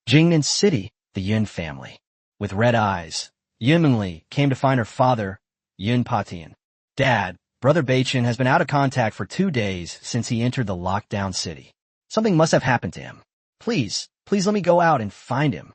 Jingnan City, the Yun family. With red eyes, Yun Mingli came to find her father, Yun Patian. "Dad, Brother Bachin has been out of contact for 2 days since he entered the lockdown city. Something must have happened to him. Please let me go out and find him."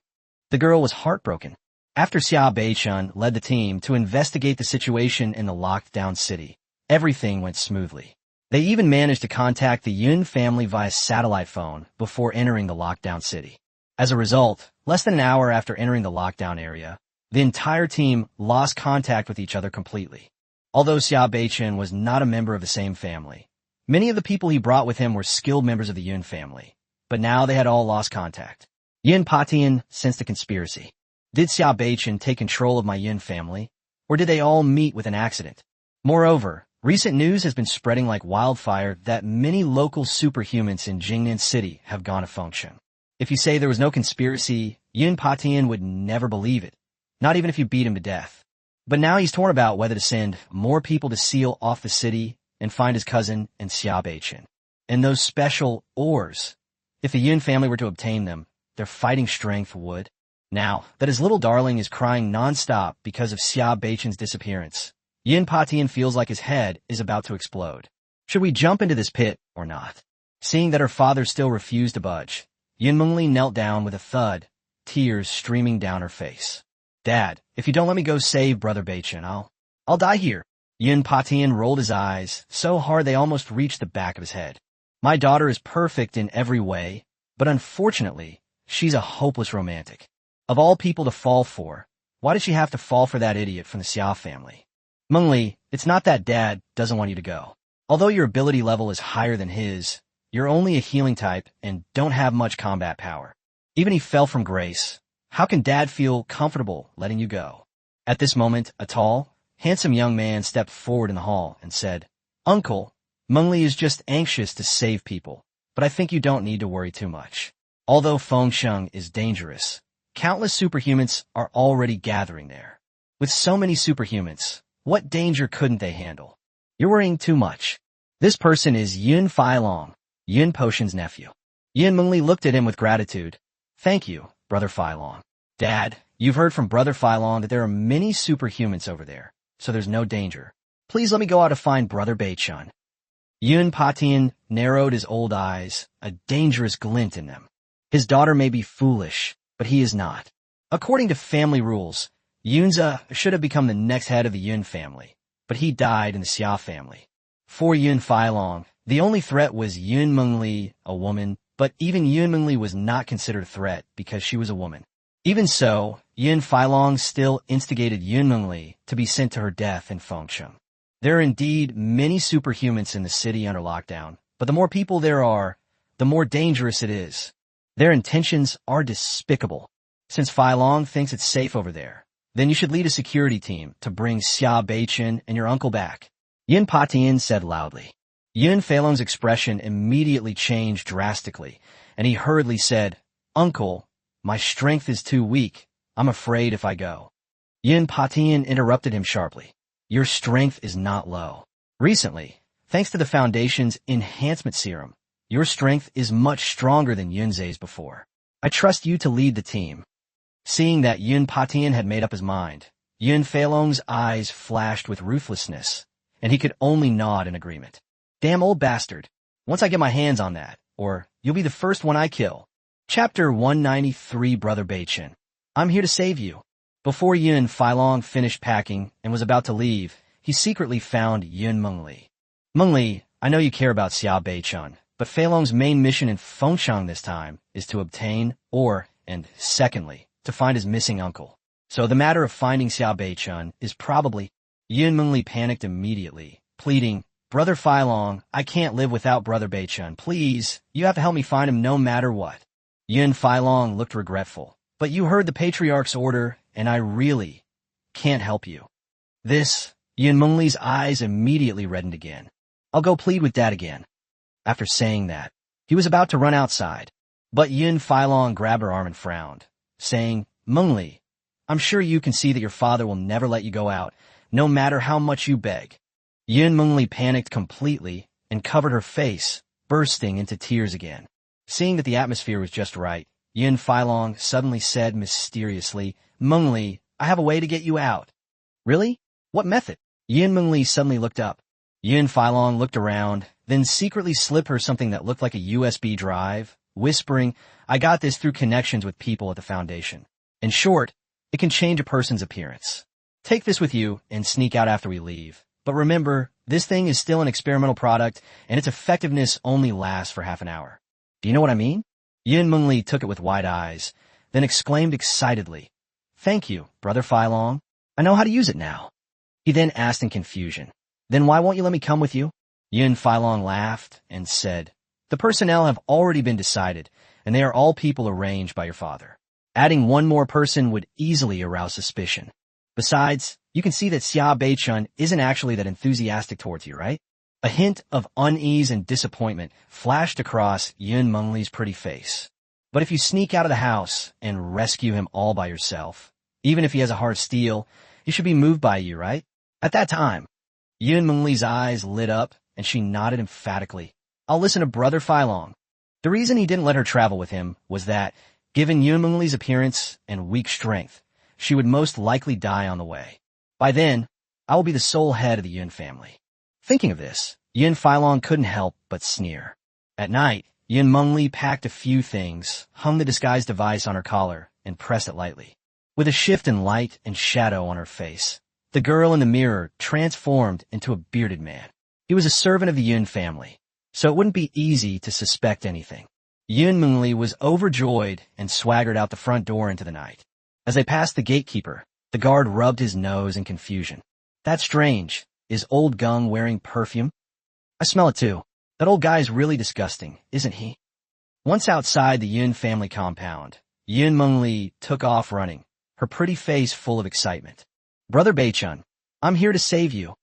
The girl was heartbroken. After Xia Beichun led the team to investigate the situation in the locked-down city, everything went smoothly. They even managed to contact the Yun family via satellite phone before entering the lockdown city. As a result, less than an hour after entering the lockdown area, the entire team lost contact with each other completely. Although Xia Beichun was not a member of the same family, many of the people he brought with him were skilled members of the Yun family, but now they had all lost contact. Yun Patian sensed a conspiracy. Did Xia Beichun take control of my Yun family, or did they all meet with an accident? Moreover, recent news has been spreading like wildfire that many local superhumans in Jingnan City have gone to function. If you say there was no conspiracy, Yun Patian would never believe it, not even if you beat him to death. But now he's torn about whether to send more people to seal off the city and find his cousin and Xia Beichun. And those special ores, if the Yun family were to obtain them, their fighting strength would. Now that his little darling is crying nonstop because of Xia Beichun's disappearance, Yun Patian feels like his head is about to explode. Should we jump into this pit or not? Seeing that her father still refused to budge, Yun Mingli knelt down with a thud, tears streaming down her face. "Dad, if you don't let me go save Brother Beichun, I'll die here." Yun Patian rolled his eyes so hard they almost reached the back of his head. "My daughter is perfect in every way, but unfortunately, she's a hopeless romantic. Of all people to fall for, why did she have to fall for that idiot from the Xia family?" "Mingli, it's not that Dad doesn't want you to go. Although your ability level is higher than his, you're only a healing type and don't have much combat power. Even if he fell from grace, how can Dad feel comfortable letting you go?" At this moment, a tall, handsome young man stepped forward in the hall and said, "Uncle, Mingli is just anxious to save people, but I think you don't need to worry too much. Although Fengsheng is dangerous, countless superhumans are already gathering there. With so many superhumans, what danger couldn't they handle? You're worrying too much." This person is Yun Feilong, Yun Potion's nephew. Yun Mingli looked at him with gratitude. "Thank you, Brother Feilong. Dad, you've heard from Brother Feilong that there are many superhumans over there, so there's no danger. Please let me go out to find Brother Beichun. Yun Patian narrowed his old eyes, a dangerous glint in them. His daughter may be foolish, but he is not. According to family rules, Yunza should have become the next head of the Yun family, but he died in the Xia family. For Yun Feilong, the only threat was Yun Mengli, a woman, but even Yun Mengli was not considered a threat because she was a woman. Even so, Yun Feilong still instigated Yun Mengli to be sent to her death in Fengsheng. There are indeed many superhumans in the city under lockdown, but the more people there are, the more dangerous it is. Their intentions are despicable. Since Feilong thinks it's safe over there, then you should lead a security team to bring Xia Beichun and your uncle back. Yun Patian said loudly. Yun Feilong's expression immediately changed drastically, and he hurriedly said, "Uncle, my strength is too weak. I'm afraid if I go." Yun Patian interrupted him sharply. "Your strength is not low. Recently, thanks to the Foundation's enhancement serum, your strength is much stronger than Yunze's before. I trust you to lead the team." Seeing that Yun Patian had made up his mind, Yun Feilong's eyes flashed with ruthlessness, and he could only nod in agreement. "Damn old bastard. Once I get my hands on that, or you'll be the first one I kill." Chapter 193 Brother Beichun. I'm here to save you. Before Yun Feilong finished packing and was about to leave, he secretly found Yun Mengli. "Mengli, I know you care about Xia Beichun, but Feilong's main mission in Fengsheng this time is to obtain, and secondly, to find his missing uncle. So the matter of finding Xia Beichun is probably—" Yun Mengli panicked immediately, pleading, "Brother Feilong, I can't live without Brother Beichun. Please, you have to help me find him no matter what." Yun Feilong looked regretful. "But you heard the Patriarch's order, and I really can't help you." Yun Mengli's eyes immediately reddened again. "I'll go plead with Dad again." After saying that, he was about to run outside, but Yun Feilong grabbed her arm and frowned, saying, "Mengli, I'm sure you can see that your father will never let you go out, no matter how much you beg." Yun Mengli panicked completely and covered her face, bursting into tears again. Seeing that the atmosphere was just right, Yun Feilong suddenly said mysteriously, "Mengli, I have a way to get you out." "Really? What method?" Yun Mengli suddenly looked up. Yun Feilong looked around, then secretly slipped her something that looked like a USB drive, whispering, "I got this through connections with people at the Foundation. In short, it can change a person's appearance. Take this with you and sneak out after we leave. But remember, this thing is still an experimental product, and its effectiveness only lasts for half an hour." "Do you know what I mean?" Yun Mengli took it with wide eyes, then exclaimed excitedly, "Thank you, Brother Feilong. I know how to use it now." He then asked in confusion, "Then why won't you let me come with you?" Yun Feilong laughed and said, "The personnel have already been decided, and they are all people arranged by your father. Adding one more person would easily arouse suspicion. Besides, you can see that Xia Beichun isn't actually that enthusiastic towards you, right?" A hint of unease and disappointment flashed across Yun Mengli's pretty face. "But if you sneak out of the house and rescue him all by yourself, even if he has a heart of steel, he should be moved by you, right?" At that time, Yun Mengli's eyes lit up, and she nodded emphatically. "I'll listen to Brother Feilong." The reason he didn't let her travel with him was that, given Yun Mengli's appearance and weak strength, she would most likely die on the way. By then, I will be the sole head of the Yun family. Thinking of this, Yun Feilong couldn't help but sneer. At night, Yun Mengli packed a few things, hung the disguise device on her collar, and pressed it lightly. With a shift in light and shadow on her face, the girl in the mirror transformed into a bearded man. He was a servant of the Yun family, so it wouldn't be easy to suspect anything. Yun Mengli was overjoyed and swaggered out the front door into the night. As they passed the gatekeeper, the guard rubbed his nose in confusion. "That's strange. Is old Gung wearing perfume?" "I smell it too. That old guy's really disgusting, isn't he?" Once outside the Yun family compound, Yun Mengli took off running, her pretty face full of excitement. "Brother Beichun, I'm here to save you."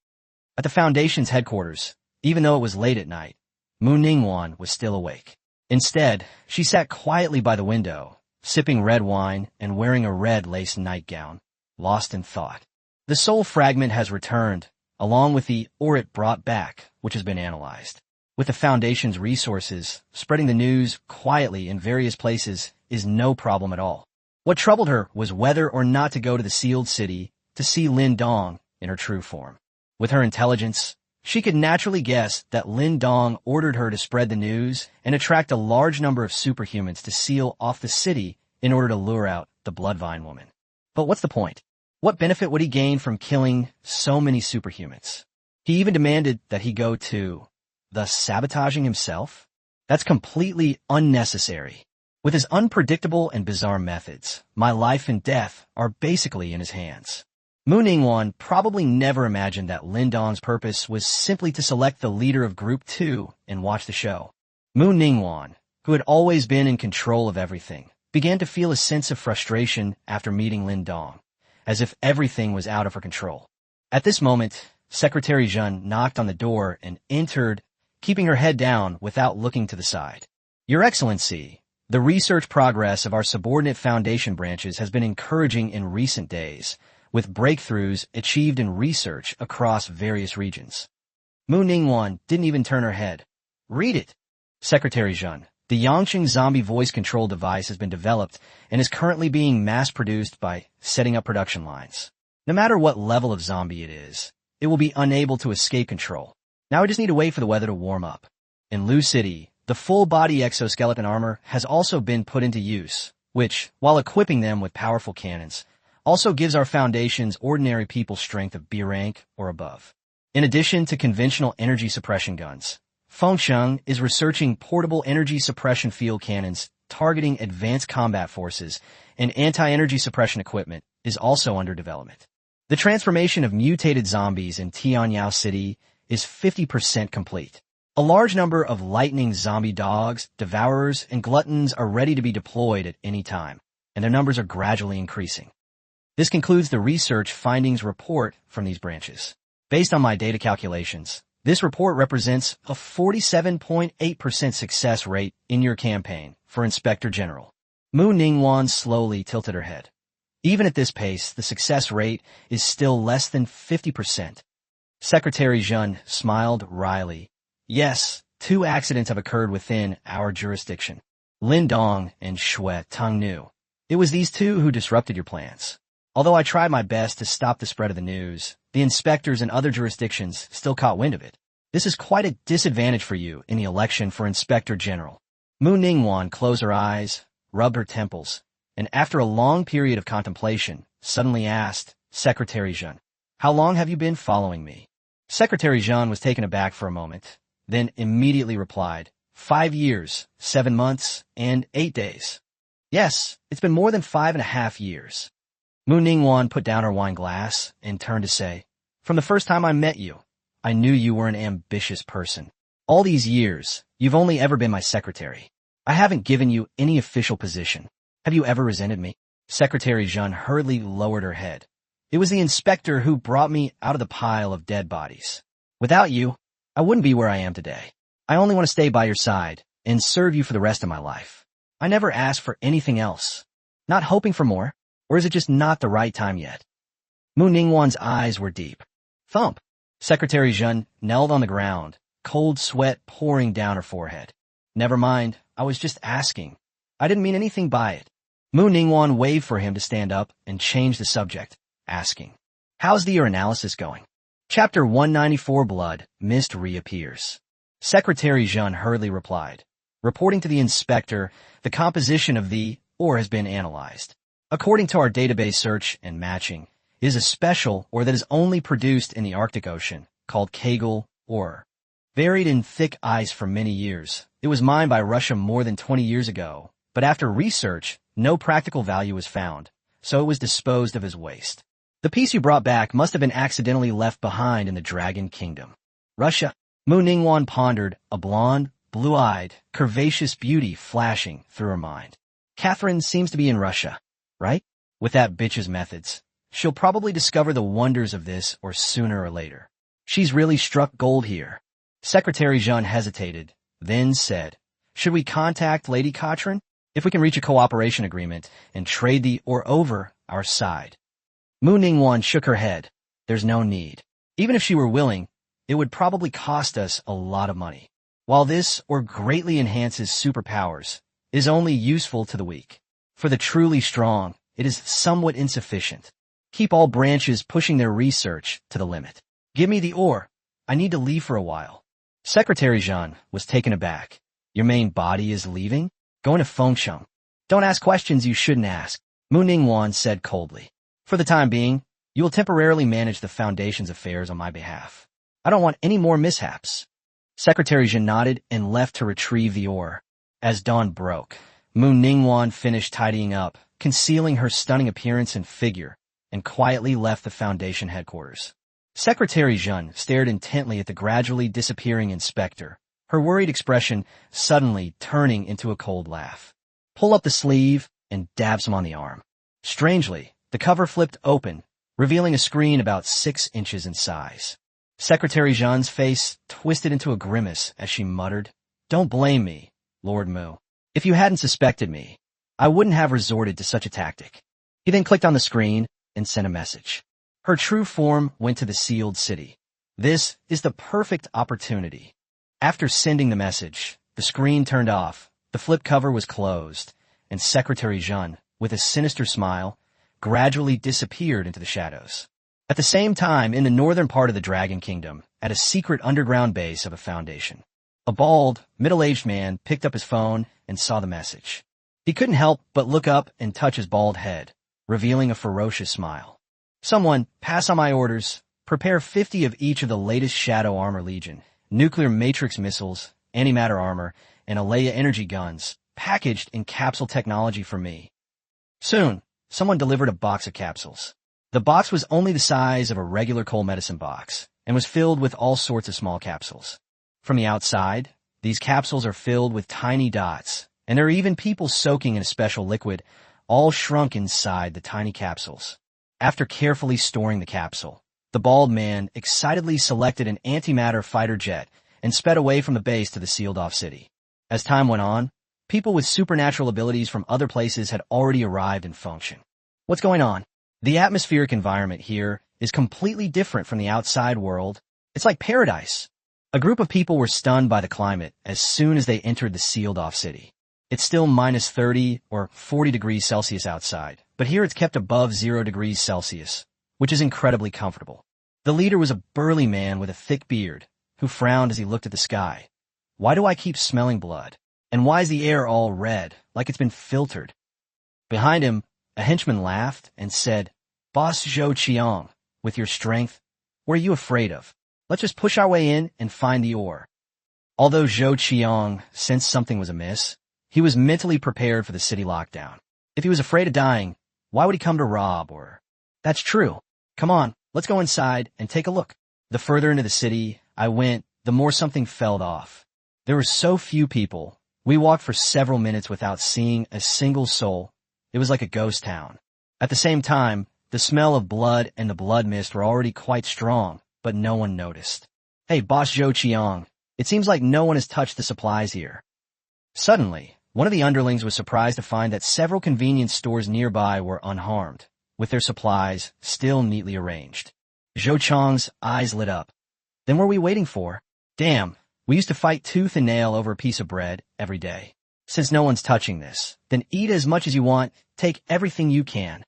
At the Foundation's headquarters, even though it was late at night, Mu Ningwan was still awake. Instead, she sat quietly by the window, sipping red wine and wearing a red lace nightgown, lost in thought. The soul fragment has returned, along with the it brought back, which has been analyzed. With the Foundation's resources, spreading the news quietly in various places is no problem at all. What troubled her was whether or not to go to the sealed city to see Lin Dong in her true form. With her intelligence, she could naturally guess that Lin Dong ordered her to spread the news and attract a large number of superhumans to seal off the city in order to lure out the Bloodvine woman. But what's the point? What benefit would he gain from killing so many superhumans? He even demanded that he go to, thus sabotaging himself? That's completely unnecessary. With his unpredictable and bizarre methods, my life and death are basically in his hands. Mu Ningguan probably never imagined that Lin Dong's purpose was simply to select the leader of Group 2 and watch the show. Mu Ningguan, who had always been in control of everything, began to feel a sense of frustration after meeting Lin Dong, as if everything was out of her control. At this moment, Secretary Zhen knocked on the door and entered, keeping her head down without looking to the side. Your Excellency, the research progress of our subordinate foundation branches has been encouraging in recent days, with breakthroughs achieved in research across various regions. Mu Ningguan didn't even turn her head. Read it. Secretary Zhen, the Yangqing zombie voice control device has been developed and is currently being mass-produced by setting up production lines. No matter what level of zombie it is, it will be unable to escape control. Now we just need to wait for the weather to warm up. In Lu City, the full-body exoskeleton armor has also been put into use, which, while equipping them with powerful cannons, also gives our foundation's ordinary people strength of B rank or above. In addition to conventional energy suppression guns, Fengsheng is researching portable energy suppression field cannons targeting advanced combat forces, and anti-energy suppression equipment is also under development. The transformation of mutated zombies in Tianyao City is 50% complete. A large number of lightning zombie dogs, devourers, and gluttons are ready to be deployed at any time, and their numbers are gradually increasing. This concludes the research findings report from these branches. Based on my data calculations, this report represents a 47.8% success rate in your campaign for Inspector General. Mu Ningguan slowly tilted her head. Even at this pace, the success rate is still less than 50%. Secretary Zhen smiled wryly. Yes, 2 accidents have occurred within our jurisdiction. Lin Dong and Xue Tongnu. It was these 2 who disrupted your plans. Although I tried my best to stop the spread of the news, the inspectors in other jurisdictions still caught wind of it. This is quite a disadvantage for you in the election for Inspector General. Mu Ningguan closed her eyes, rubbed her temples, and after a long period of contemplation, suddenly asked Secretary Zhen, "How long have you been following me?" Secretary Zhen was taken aback for a moment, then immediately replied, 5 years, 7 months, and 8 days. Yes, it's been more than 5.5 years. Mu Ningguan put down her wine glass and turned to say, "From the first time I met you, I knew you were an ambitious person. All these years, you've only ever been my secretary. I haven't given you any official position. Have you ever resented me?" Secretary Zhen hurriedly lowered her head. "It was the inspector who brought me out of the pile of dead bodies. Without you, I wouldn't be where I am today. I only want to stay by your side and serve you for the rest of my life. I never asked for anything else. Not hoping for more, or is it just not the right time yet?" Mu Ningguan's eyes were deep. Thump! Secretary Zhen knelt on the ground, cold sweat pouring down her forehead. "Never mind, I was just asking. I didn't mean anything by it." Mu Ningguan waved for him to stand up and change the subject, asking, "How's the urinalysis going?" Chapter 194 Blood Mist reappears. Secretary Zhen hurriedly replied, "Reporting to the inspector, the composition of the ore has been analyzed. According to our database search and matching, it is a special ore that is only produced in the Arctic Ocean, called Kegel ore. Buried in thick ice for many years, it was mined by Russia more than 20 years ago, but after research, no practical value was found, so it was disposed of as waste. The piece you brought back must have been accidentally left behind in the Dragon Kingdom." Russia. Mu Ningguan pondered, a blonde, blue-eyed, curvaceous beauty flashing through her mind. Catherine seems to be in Russia, right? With that bitch's methods, she'll probably discover the wonders of this or sooner or later. She's really struck gold here. Secretary Zhen hesitated, then said, "Should we contact Lady Catherine? If we can reach a cooperation agreement and trade the ore over our side." Mu Ningguan shook her head. "There's no need. Even if she were willing, it would probably cost us a lot of money. While this ore greatly enhances superpowers, it is only useful to the weak. For the truly strong, it is somewhat insufficient. Keep all branches pushing their research to the limit. Give me the ore. I need to leave for a while. Secretary Zhang was taken aback. Your main body is leaving? Going to Fengsheng. Don't ask questions you shouldn't ask, Mu Ningguan said coldly. For the time being, you will temporarily manage the Foundation's affairs on my behalf. I don't want any more mishaps. Secretary Zhang nodded and left to retrieve the ore. As dawn broke, Mu Ningguan finished tidying up, concealing her stunning appearance and figure, and quietly left the Foundation headquarters. Secretary Zhang stared intently at the gradually disappearing inspector, her worried expression suddenly turning into a cold laugh. Pull up the sleeve and dabs him on the arm. Strangely, the cover flipped open, revealing a screen about 6 inches in size. Secretary Zhang's face twisted into a grimace as she muttered, "Don't blame me, Lord Mu. If you hadn't suspected me, I wouldn't have resorted to such a tactic." He then clicked on the screen and sent a message. Her true form went to the sealed city. This is the perfect opportunity. After sending the message, the screen turned off, the flip cover was closed, and Secretary Zhang, with a sinister smile, gradually disappeared into the shadows. At the same time, in the northern part of the Dragon Kingdom, at a secret underground base of a foundation, a bald, middle-aged man picked up his phone and saw the message. He couldn't help but look up and touch his bald head, revealing a ferocious smile. "Someone, pass on my orders. Prepare 50 of each of the latest Shadow Armor Legion, nuclear matrix missiles, antimatter armor, and Alea energy guns, packaged in capsule technology for me." Soon, someone delivered a box of capsules. The box was only the size of a regular cold medicine box, and was filled with all sorts of small capsules. From the outside, these capsules are filled with tiny dots, and there are even people soaking in a special liquid, all shrunk inside the tiny capsules. After carefully storing the capsule, the bald man excitedly selected an antimatter fighter jet and sped away from the base to the sealed-off city. As time went on, people with supernatural abilities from other places had already arrived in Fengsheng. What's going on? The atmospheric environment here is completely different from the outside world. It's like paradise. A group of people were stunned by the climate as soon as they entered the sealed-off city. It's still minus 30 or 40 degrees Celsius outside, but here it's kept above 0 degrees Celsius, which is incredibly comfortable. The leader was a burly man with a thick beard, who frowned as he looked at the sky. "Why do I keep smelling blood? And why is the air all red, like it's been filtered?" Behind him, a henchman laughed and said, "Boss Zhou Qiang, with your strength, what are you afraid of? Let's just push our way in and find the ore." Although Zhou Qiang sensed something was amiss, he was mentally prepared for the city lockdown. If he was afraid of dying, why would he come to rob or... That's true. Come on, let's go inside and take a look. The further into the city I went, the more something fell off. There were so few people. We walked for several minutes without seeing a single soul. It was like a ghost town. At the same time, the smell of blood and the blood mist were already quite strong, but no one noticed. "Hey, Boss Zhou Qiang, it seems like no one has touched the supplies here." Suddenly, one of the underlings was surprised to find that several convenience stores nearby were unharmed, with their supplies still neatly arranged. Zhou Chang's eyes lit up. "Then what are we waiting for? Damn, we used to fight tooth and nail over a piece of bread every day. Since no one's touching this, then eat as much as you want, take everything you can."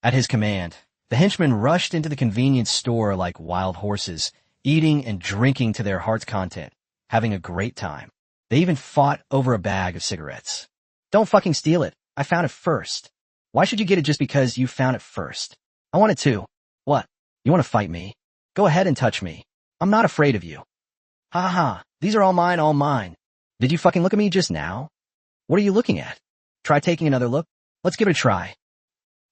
At his command, the henchmen rushed into the convenience store like wild horses, eating and drinking to their heart's content, having a great time. They even fought over a bag of cigarettes. "Don't fucking steal it. I found it first." "Why should you get it just because you found it first?" "I want it too." "What? You want to fight me? Go ahead and touch me. I'm not afraid of you." "Ha ha, these are all mine, all mine. Did you fucking look at me just now? What are you looking at? Try taking another look. Let's give it a try."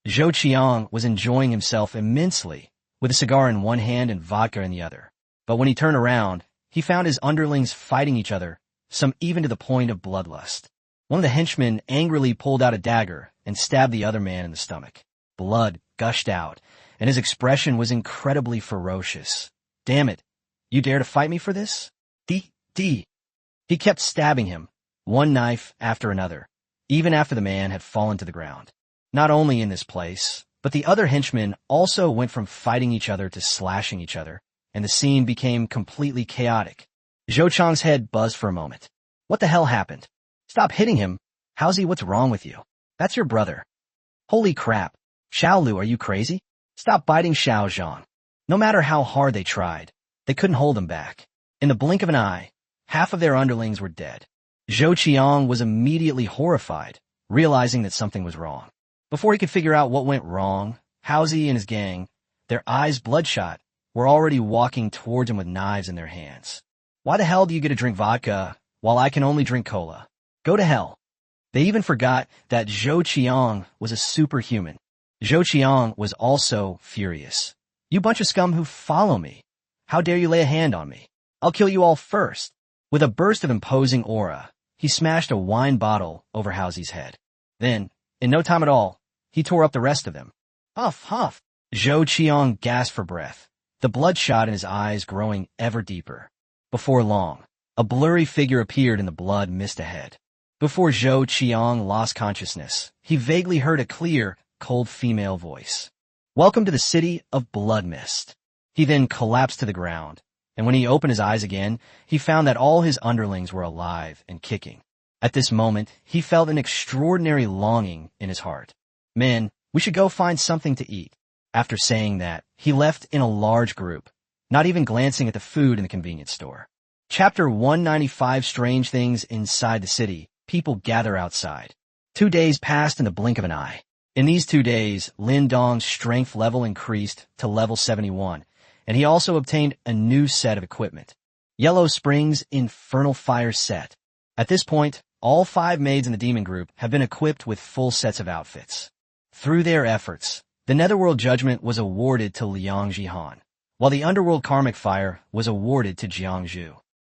Zhou Qiang was enjoying himself immensely, with a cigar in one hand and vodka in the other. But when he turned around, he found his underlings fighting each other, some even to the point of bloodlust. One of the henchmen angrily pulled out a dagger and stabbed the other man in the stomach. Blood gushed out, and his expression was incredibly ferocious. "Damn it, you dare to fight me for this? D. He kept stabbing him, one knife after another, even after the man had fallen to the ground. Not only in this place, but the other henchmen also went from fighting each other to slashing each other, and the scene became completely chaotic. Zhou Chang's head buzzed for a moment. "What the hell happened? Stop hitting him. How's he? What's wrong with you? That's your brother." "Holy crap. Xiao Lu, are you crazy? Stop biting Xiao Zhang." No matter how hard they tried, they couldn't hold them back. In the blink of an eye, half of their underlings were dead. Zhou Qiang was immediately horrified, realizing that something was wrong. Before he could figure out what went wrong, Haozi and his gang, their eyes bloodshot, were already walking towards him with knives in their hands. Why the hell do you get to drink vodka while I can only drink cola? Go to hell. They even forgot that Zhou Qiang was a superhuman. Zhou Qiang was also furious. You bunch of scum who follow me. How dare you lay a hand on me? I'll kill you all first. With a burst of imposing aura, he smashed a wine bottle over Haozi's head. Then, in no time at all, he tore up the rest of them. Huff, huff. Zhou Qiang gasped for breath, the bloodshot in his eyes growing ever deeper. Before long, a blurry figure appeared in the blood mist ahead. Before Zhou Qiang lost consciousness, he vaguely heard a clear, cold female voice. Welcome to the city of blood mist. He then collapsed to the ground, and when he opened his eyes again, he found that all his underlings were alive and kicking. At this moment, he felt an extraordinary longing in his heart. Men, we should go find something to eat. After saying that, he left in a large group, not even glancing at the food in the convenience store. Chapter 195 Strange Things Inside the City. People gather outside. 2 days passed in the blink of an eye. In these 2 days, Lin Dong's strength level increased to level 71, and he also obtained a new set of equipment. Yellow Spring's Infernal Fire set. At this point, all 5 maids in the demon group have been equipped with full sets of outfits. Through their efforts, the Netherworld Judgment was awarded to Liang Jihan, while the Underworld Karmic Fire was awarded to Jiang Zhu.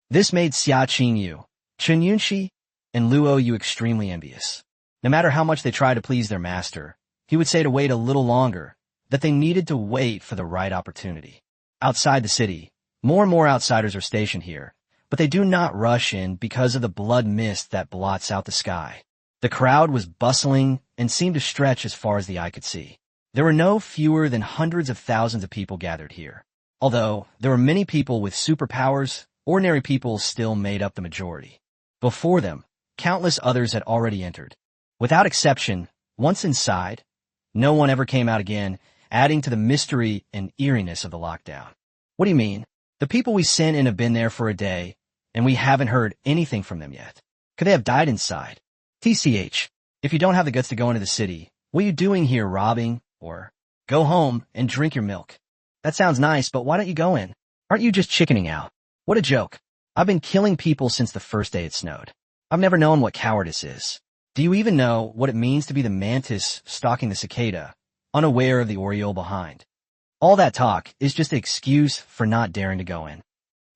This made Xia Qingyu, Chen Yunxi, and Luo Yu extremely envious. No matter how much they tried to please their master, he would say to wait a little longer, that they needed to wait for the right opportunity. Outside the city, more and more outsiders are stationed here, but they do not rush in because of the blood mist that blots out the sky. The crowd was bustling and seemed to stretch as far as the eye could see. There were no fewer than hundreds of thousands of people gathered here. Although there were many people with superpowers, ordinary people still made up the majority. Before them, countless others had already entered. Without exception, once inside, no one ever came out again, adding to the mystery and eeriness of the lockdown. What do you mean? The people we sent in have been there for a day, and we haven't heard anything from them yet. Could they have died inside? TCH, if you don't have the guts to go into the city, what are you doing here, robbing? Or go home and drink your milk. That sounds nice, but why don't you go in? Aren't you just chickening out? What a joke. I've been killing people since the first day it snowed. I've never known what cowardice is. Do you even know what it means to be the mantis stalking the cicada, unaware of the oriole behind? All that talk is just an excuse for not daring to go in.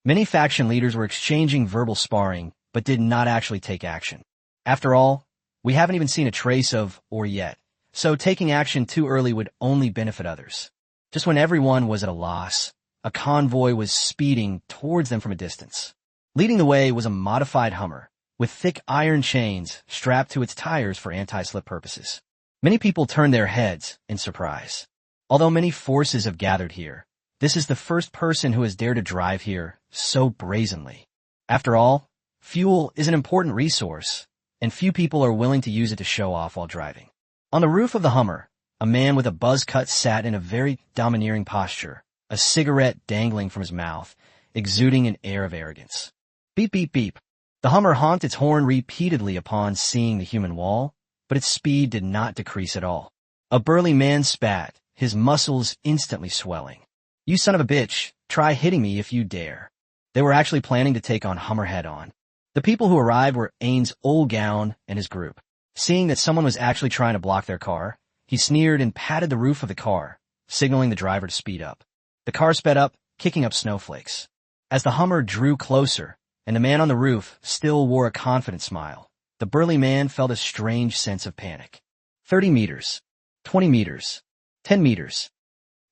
Many faction leaders were exchanging verbal sparring, but did not actually take action. After all, we haven't even seen a trace of or yet, so taking action too early would only benefit others. Just when everyone was at a loss, a convoy was speeding towards them from a distance. Leading the way was a modified Hummer, with thick iron chains strapped to its tires for anti-slip purposes. Many people turned their heads in surprise. Although many forces have gathered here, this is the first person who has dared to drive here so brazenly. After all, fuel is an important resource, and few people are willing to use it to show off while driving. On the roof of the Hummer, a man with a buzz cut sat in a very domineering posture, a cigarette dangling from his mouth, exuding an air of arrogance. Beep, beep, beep. The Hummer honked its horn repeatedly upon seeing the human wall, but its speed did not decrease at all. A burly man spat, his muscles instantly swelling. You son of a bitch, try hitting me if you dare. They were actually planning to take on Hummer head-on. The people who arrived were Ain's old gown and his group. Seeing that someone was actually trying to block their car, he sneered and patted the roof of the car, signaling the driver to speed up. The car sped up, kicking up snowflakes. As the Hummer drew closer, and the man on the roof still wore a confident smile, the burly man felt a strange sense of panic. 30 meters. 20 meters. 10 meters.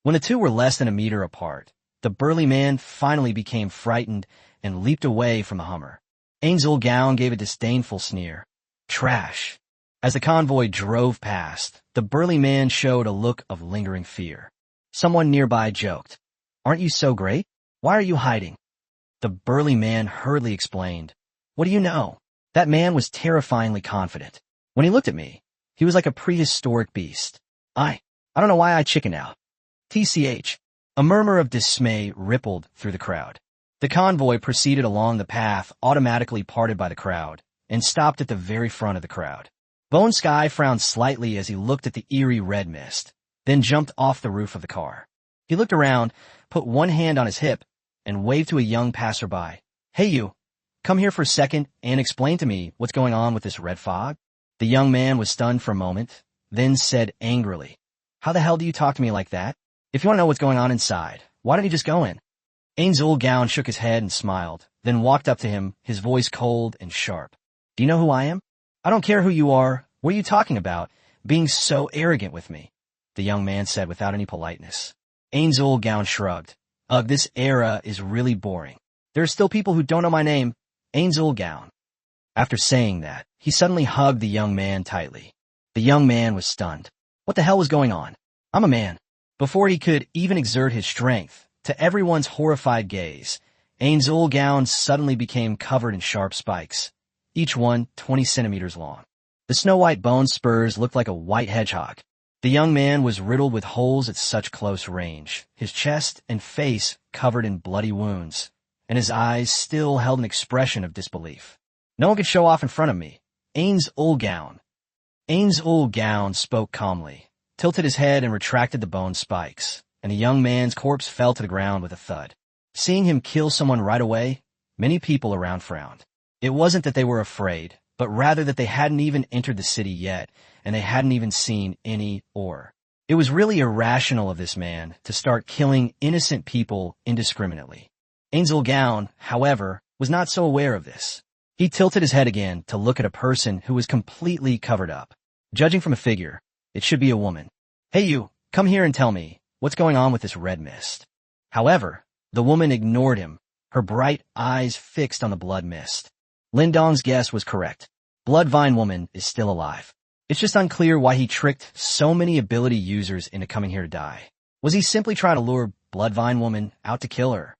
When the two were less than a meter apart, the burly man finally became frightened and leaped away from the Hummer. Ain's old gown gave a disdainful sneer. Trash. As the convoy drove past, the burly man showed a look of lingering fear. Someone nearby joked, "Aren't you so great? Why are you hiding?" The burly man hurriedly explained, "What do you know?" That man was terrifyingly confident. When he looked at me, he was like a prehistoric beast. I don't know why I chickened out. TCH. A murmur of dismay rippled through the crowd. The convoy proceeded along the path automatically parted by the crowd and stopped at the very front of the crowd. Bone Sky frowned slightly as he looked at the eerie red mist, then jumped off the roof of the car. He looked around, put one hand on his hip, and waved to a young passerby. "Hey you, come here for a second and explain to me what's going on with this red fog." The young man was stunned for a moment, then said angrily, "How the hell do you talk to me like that? If you want to know what's going on inside, why don't you just go in?" Ainsul shook his head and smiled, then walked up to him, his voice cold and sharp. "Do you know who I am? I don't care who you are. What are you talking about? Being so arrogant with me," the young man said without any politeness. Ainsul shrugged. "Ugh, this era is really boring. There are still people who don't know my name, Ainsul." After saying that, he suddenly hugged the young man tightly. The young man was stunned. What the hell was going on? "I'm a man." Before he could even exert his strength, to everyone's horrified gaze, Ainsul suddenly became covered in sharp spikes, each one 20 centimeters long. The snow-white bone spurs looked like a white hedgehog. The young man was riddled with holes at such close range, his chest and face covered in bloody wounds, and his eyes still held an expression of disbelief. "No one could show off in front of me. Ainsul." Ainsul spoke calmly, tilted his head and retracted the bone spikes, and the young man's corpse fell to the ground with a thud. Seeing him kill someone right away, many people around frowned. It wasn't that they were afraid, but rather that they hadn't even entered the city yet, and they hadn't even seen any or. It was really irrational of this man to start killing innocent people indiscriminately. Ainsul, however, was not so aware of this. He tilted his head again to look at a person who was completely covered up. Judging from a figure, it should be a woman. "Hey you, come here and tell me, what's going on with this red mist?" However, the woman ignored him, her bright eyes fixed on the blood mist. Lindong's guess was correct. Bloodvine Woman is still alive. It's just unclear why he tricked so many ability users into coming here to die. Was he simply trying to lure Bloodvine Woman out to kill her?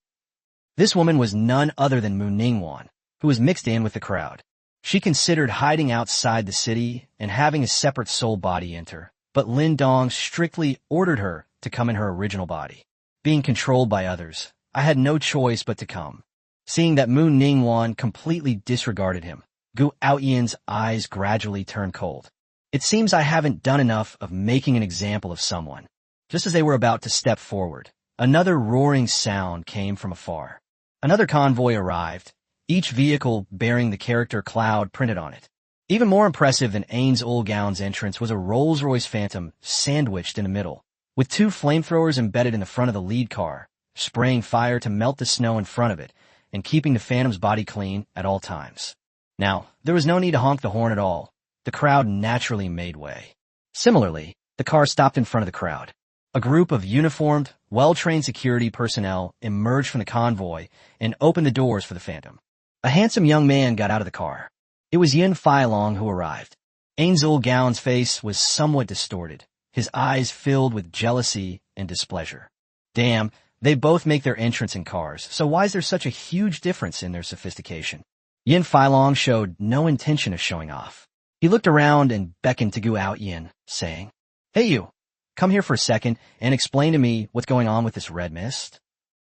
This woman was none other than Mu Ningwan, who was mixed in with the crowd. She considered hiding outside the city and having a separate soul body enter, but Lindong strictly ordered her to come in her original body. Being controlled by others, I had no choice but to come. Seeing that Mu Ningwan completely disregarded him, Gu Aoyan's eyes gradually turned cold. It seems I haven't done enough of making an example of someone. Just as they were about to step forward, another roaring sound came from afar. Another convoy arrived, each vehicle bearing the character Cloud printed on it. Even more impressive than Ainsul entrance was a Rolls-Royce Phantom sandwiched in the middle, with two flamethrowers embedded in the front of the lead car, spraying fire to melt the snow in front of it, and keeping the Phantom's body clean at all times. Now, there was no need to honk the horn at all. The crowd naturally made way. Similarly, the car stopped in front of the crowd. A group of uniformed, well-trained security personnel emerged from the convoy and opened the doors for the Phantom. A handsome young man got out of the car. It was Yin Failong who arrived. Ainsul face was somewhat distorted, his eyes filled with jealousy and displeasure. Damn, they both make their entrance in cars, so why is there such a huge difference in their sophistication? Yin Failong showed no intention of showing off. He looked around and beckoned to Gu Aoyan, saying, "Hey you, come here for a second and explain to me what's going on with this red mist."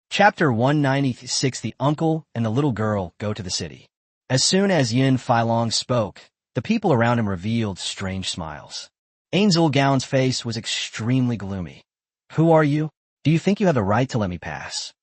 Chapter 196. The uncle and the little girl go to the city. As soon as Yin Failong spoke, the people around him revealed strange smiles. Ainsul face was extremely gloomy. "Who are you? Do you think you have the right to let me pass?"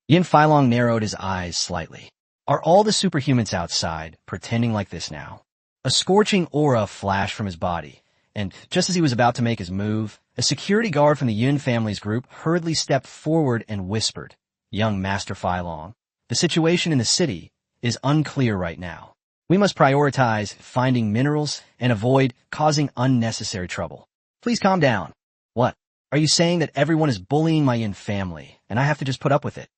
Yin Failong narrowed his eyes slightly. Are all the superhumans outside pretending like this now? A scorching aura flashed from his body, and just as he was about to make his move, a security guard from the Yun family's group hurriedly stepped forward and whispered, "Young Master Failong, the situation in the city is unclear right now. We must prioritize finding minerals and avoid causing unnecessary trouble. Please calm down." "What? Are you saying that everyone is bullying my Yun family, and I have to just put up with it?"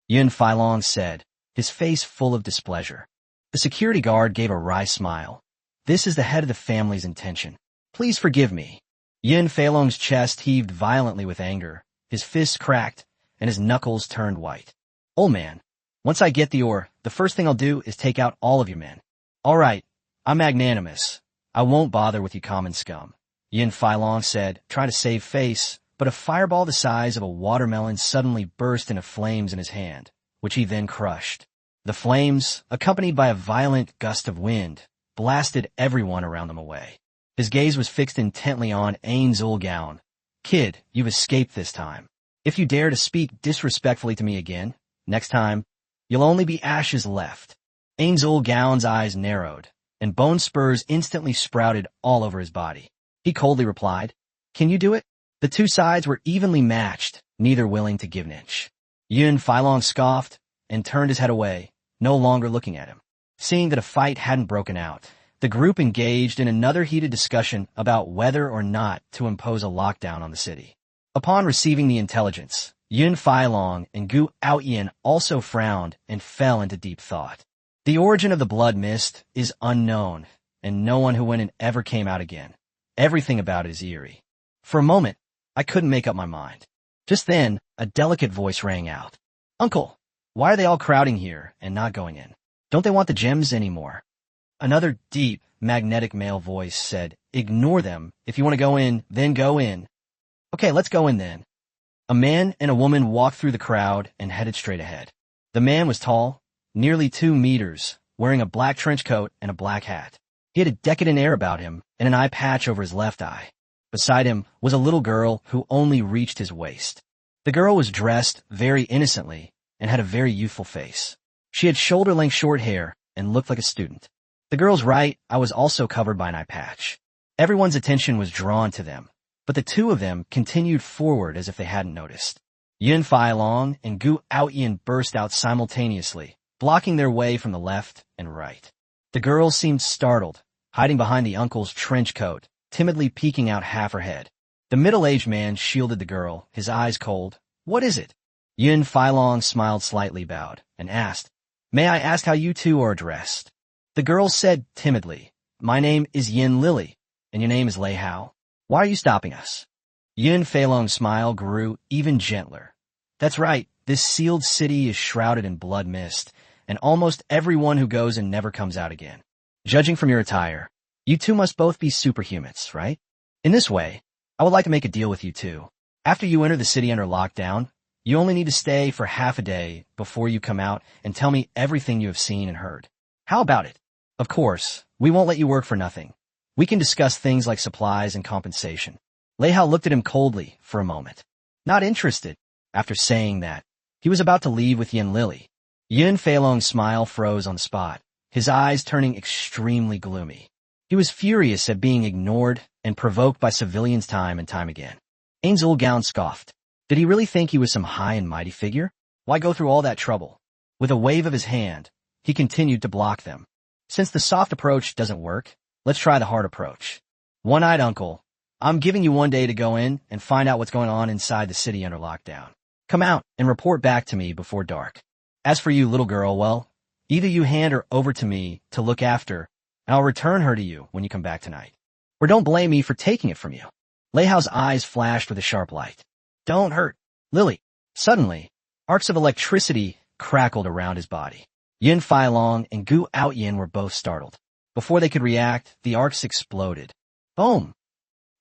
Yin Failong said, his face full of displeasure. The security guard gave a wry smile. "This is the head of the family's intention. Please forgive me." Yin Failong's chest heaved violently with anger, his fists cracked, and his knuckles turned white. "Old man, once I get the ore, the first thing I'll do is take out all of your men." "All right, I'm magnanimous. I won't bother with you common scum," Yin Failong said, trying to save face, but a fireball the size of a watermelon suddenly burst into flames in his hand, which he then crushed. The flames, accompanied by a violent gust of wind, blasted everyone around them away. His gaze was fixed intently on Ain Zulgaon. "Kid, you've escaped this time. If you dare to speak disrespectfully to me again, next time, you'll only be ashes left." Ain Zulgaon's eyes narrowed, and bone spurs instantly sprouted all over his body. He coldly replied, "Can you do it?" The two sides were evenly matched, neither willing to give an inch. Yun Filong scoffed and turned his head away, no longer looking at him. Seeing that a fight hadn't broken out, the group engaged in another heated discussion about whether or not to impose a lockdown on the city. Upon receiving the intelligence, Yun Filong and Gu Outyin also frowned and fell into deep thought. The origin of the blood mist is unknown, and no one who went in ever came out again. Everything about it is eerie. For a moment, I couldn't make up my mind. Just then, a delicate voice rang out. "Uncle, why are they all crowding here and not going in? Don't they want the gems anymore?" Another deep, magnetic male voice said, "Ignore them. If you want to go in, then go in." "Okay, let's go in then." A man and a woman walked through the crowd and headed straight ahead. The man was tall, nearly 2 meters, wearing a black trench coat and a black hat. He had a decadent air about him and an eye patch over his left eye. Beside him was a little girl who only reached his waist. The girl was dressed very innocently and had a very youthful face. She had shoulder-length short hair and looked like a student. The girl's right eye was also covered by an eye patch. Everyone's attention was drawn to them, but the two of them continued forward as if they hadn't noticed. Yun Filong and Gu Outyin burst out simultaneously, blocking their way from the left and right. The girl seemed startled, hiding behind the uncle's trench coat, timidly peeking out half her head. The middle-aged man shielded the girl, his eyes cold. "What is it?" Yun Filong smiled slightly, bowed, and asked, "May I ask how you two are dressed?" The girl said timidly, "My name is Yin Lily, and your name is Lei Hao. Why are you stopping us?" Yun Feilong's smile grew even gentler. "That's right, this sealed city is shrouded in blood mist, and almost everyone who goes in never comes out again. Judging from your attire, you two must both be superhumans, right? In this way, I would like to make a deal with you two. After you enter the city under lockdown, you only need to stay for half a day before you come out and tell me everything you have seen and heard. How about it? Of course, we won't let you work for nothing. We can discuss things like supplies and compensation." Lei Hao looked at him coldly for a moment. Not interested. After saying that, he was about to leave with Yin Lily. Yun Feilong's smile froze on the spot, his eyes turning extremely gloomy. He was furious at being ignored and provoked by civilians time and time again. Ain Zulgaon scoffed. Did he really think he was some high and mighty figure? Why go through all that trouble? With a wave of his hand, he continued to block them. "Since the soft approach doesn't work, let's try the hard approach. One-eyed uncle, I'm giving you 1 day to go in and find out what's going on inside the city under lockdown. Come out and report back to me before dark. As for you, little girl, well, either you hand her over to me to look after, and I'll return her to you when you come back tonight. Or don't blame me for taking it from you." Lei Hao's eyes flashed with a sharp light. "Don't hurt, Lily." Suddenly, arcs of electricity crackled around his body. Yun Filong and Gu Outyin were both startled. Before they could react, the arcs exploded. Boom!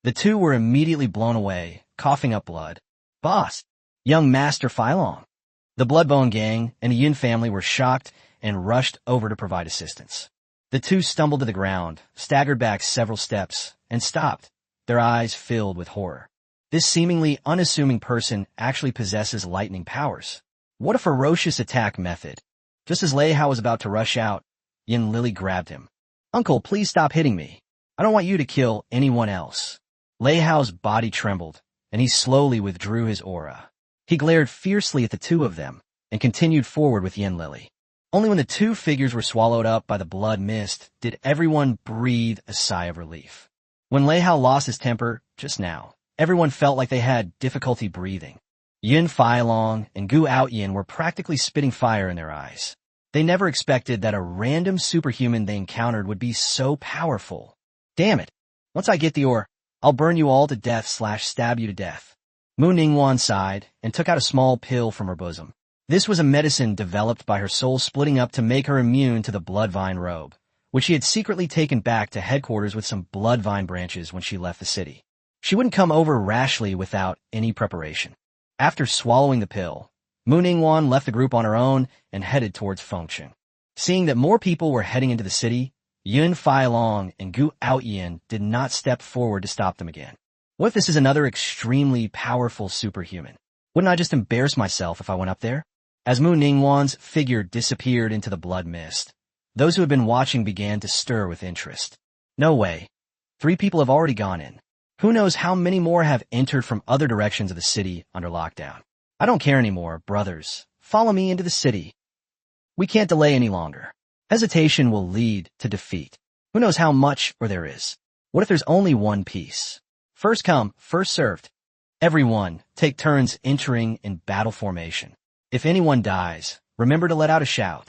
The two were immediately blown away, coughing up blood. "Boss! Young Master Filong!" The Bloodbone gang and the Yun family were shocked and rushed over to provide assistance. The two stumbled to the ground, staggered back several steps, and stopped, their eyes filled with horror. This seemingly unassuming person actually possesses lightning powers. What a ferocious attack method. Just as Lei Hao was about to rush out, Yin Lily grabbed him. "Uncle, please stop hitting me. I don't want you to kill anyone else." Lei Hao's body trembled, and he slowly withdrew his aura. He glared fiercely at the two of them and continued forward with Yin Lily. Only when the two figures were swallowed up by the blood mist did everyone breathe a sigh of relief. When Lei Hao lost his temper just now, everyone felt like they had difficulty breathing. Yun Filong and Gu Outyin were practically spitting fire in their eyes. They never expected that a random superhuman they encountered would be so powerful. "Damn it. Once I get the ore, I'll burn you all to death/stab you to death." Mu Ningwan sighed and took out a small pill from her bosom. This was a medicine developed by her soul splitting up to make her immune to the bloodvine robe, which she had secretly taken back to headquarters with some bloodvine branches when she left the city. She wouldn't come over rashly without any preparation. After swallowing the pill, Mu Ningwan left the group on her own and headed towards Fengcheng. Seeing that more people were heading into the city, Yun Feilong and Gu Outyin did not step forward to stop them again. What if this is another extremely powerful superhuman? Wouldn't I just embarrass myself if I went up there? As Mu Ningwan's figure disappeared into the blood mist, those who had been watching began to stir with interest. No way. 3 people have already gone in. Who knows how many more have entered from other directions of the city under lockdown. I don't care anymore, brothers. Follow me into the city. We can't delay any longer. Hesitation will lead to defeat. Who knows how much or there is? What if there's only one piece? First come, first served. Everyone, take turns entering in battle formation. If anyone dies, remember to let out a shout.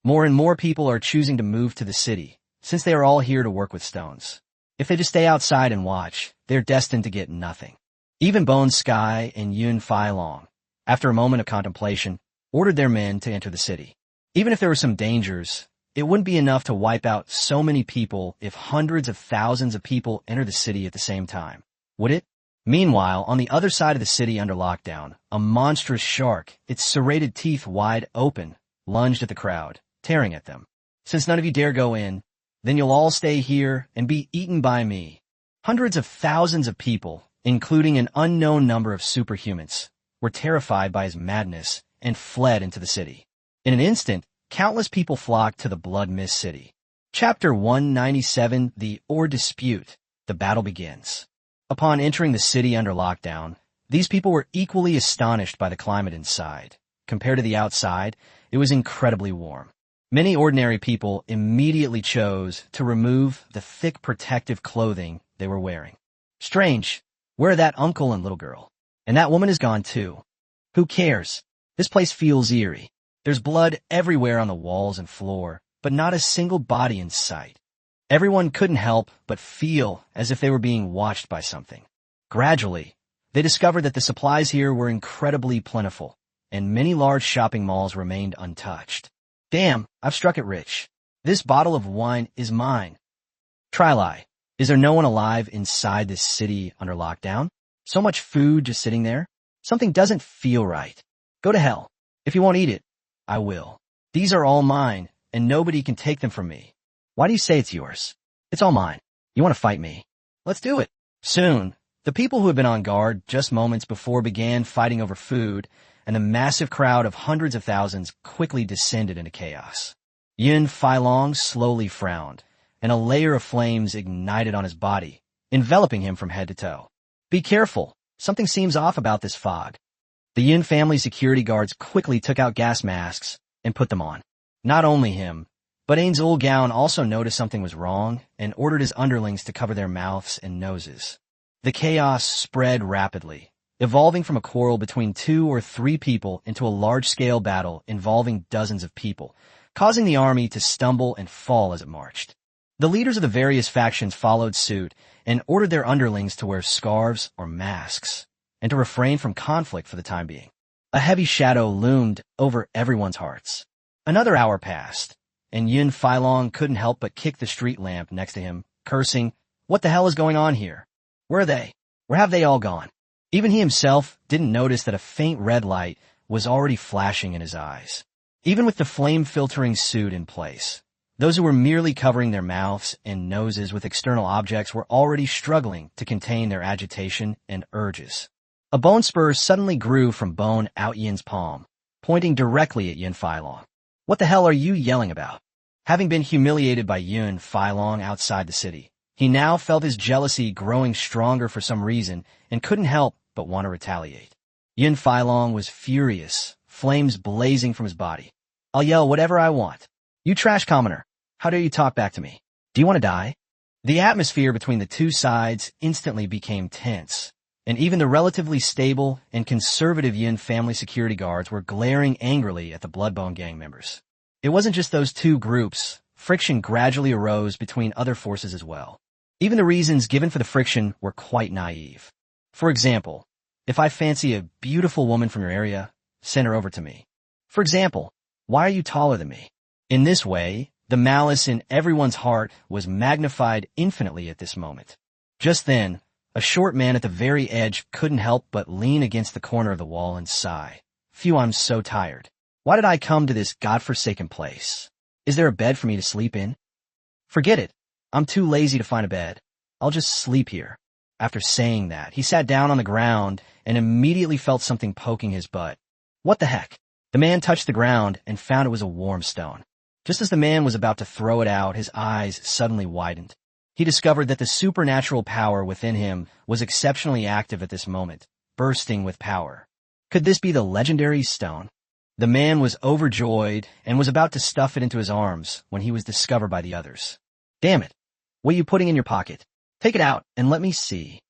More and more people are choosing to move to the city, since they are all here to work with stones. If they just stay outside and watch, they're destined to get nothing. Even Bone Sky and Yun Feilong, after a moment of contemplation, ordered their men to enter the city. Even if there were some dangers, it wouldn't be enough to wipe out so many people if hundreds of thousands of people enter the city at the same time, would it? Meanwhile, on the other side of the city under lockdown, a monstrous shark, its serrated teeth wide open, lunged at the crowd, tearing at them. Since none of you dare go in, then you'll all stay here and be eaten by me. Hundreds of thousands of people, including an unknown number of superhumans, were terrified by his madness and fled into the city. In an instant, countless people flocked to the Blood Mist City. Chapter 197, The Or Dispute. The battle begins. Upon entering the city under lockdown, these people were equally astonished by the climate inside. Compared to the outside, it was incredibly warm. Many ordinary people immediately chose to remove the thick protective clothing they were wearing. Strange. Where are that uncle and little girl? And that woman is gone too. Who cares? This place feels eerie. There's blood everywhere on the walls and floor, but not a single body in sight. Everyone couldn't help but feel as if they were being watched by something. Gradually, they discovered that the supplies here were incredibly plentiful, and many large shopping malls remained untouched. Damn, I've struck it rich. This bottle of wine is mine. Trilai, is there no one alive inside this city under lockdown? So much food just sitting there? Something doesn't feel right. Go to hell. If you won't eat it, I will. These are all mine, and nobody can take them from me. Why do you say it's yours? It's all mine. You want to fight me? Let's do it. Soon, the people who had been on guard just moments before began fighting over food, and the massive crowd of hundreds of thousands quickly descended into chaos. Yun Feilong slowly frowned, and a layer of flames ignited on his body, enveloping him from head to toe. Be careful. Something seems off about this fog. The Yun family security guards quickly took out gas masks and put them on. Not only him, but Ain's old gown also noticed something was wrong and ordered his underlings to cover their mouths and noses. The chaos spread rapidly, evolving from a quarrel between 2 or 3 people into a large-scale battle involving dozens of people, causing the army to stumble and fall as it marched. The leaders of the various factions followed suit and ordered their underlings to wear scarves or masks, and to refrain from conflict for the time being. A heavy shadow loomed over everyone's hearts. Another hour passed, and Yun Feilong couldn't help but kick the street lamp next to him, cursing, "What the hell is going on here? Where are they? Where have they all gone?" Even he himself didn't notice that a faint red light was already flashing in his eyes. Even with the flame-filtering suit in place, those who were merely covering their mouths and noses with external objects were already struggling to contain their agitation and urges. A bone spur suddenly grew from Bone Outyin's palm, pointing directly at Yun Feilong. "What the hell are you yelling about?" Having been humiliated by Yun Feilong outside the city, he now felt his jealousy growing stronger for some reason and couldn't help but want to retaliate. Yun Feilong was furious, flames blazing from his body. "I'll yell whatever I want. You trash commoner. How dare you talk back to me? Do you want to die?" The atmosphere between the two sides instantly became tense, and even the relatively stable and conservative Yin family security guards were glaring angrily at the Bloodbone gang members. It wasn't just those two groups. Friction gradually arose between other forces as well. Even the reasons given for the friction were quite naive. For example, if I fancy a beautiful woman from your area, send her over to me. For example, why are you taller than me? In this way, the malice in everyone's heart was magnified infinitely at this moment. Just then, A short man at the very edge couldn't help but lean against the corner of the wall and sigh. Phew, I'm so tired. Why did I come to this godforsaken place? Is there a bed for me to sleep in? Forget it. I'm too lazy to find a bed. I'll just sleep here. After saying that, he sat down on the ground and immediately felt something poking his butt. What the heck? The man touched the ground and found it was a warm stone. Just as the man was about to throw it out, his eyes suddenly widened. He discovered that the supernatural power within him was exceptionally active at this moment, bursting with power. Could this be the legendary stone? The man was overjoyed and was about to stuff it into his arms when he was discovered by the others. Damn it! What are you putting in your pocket? Take it out and let me see.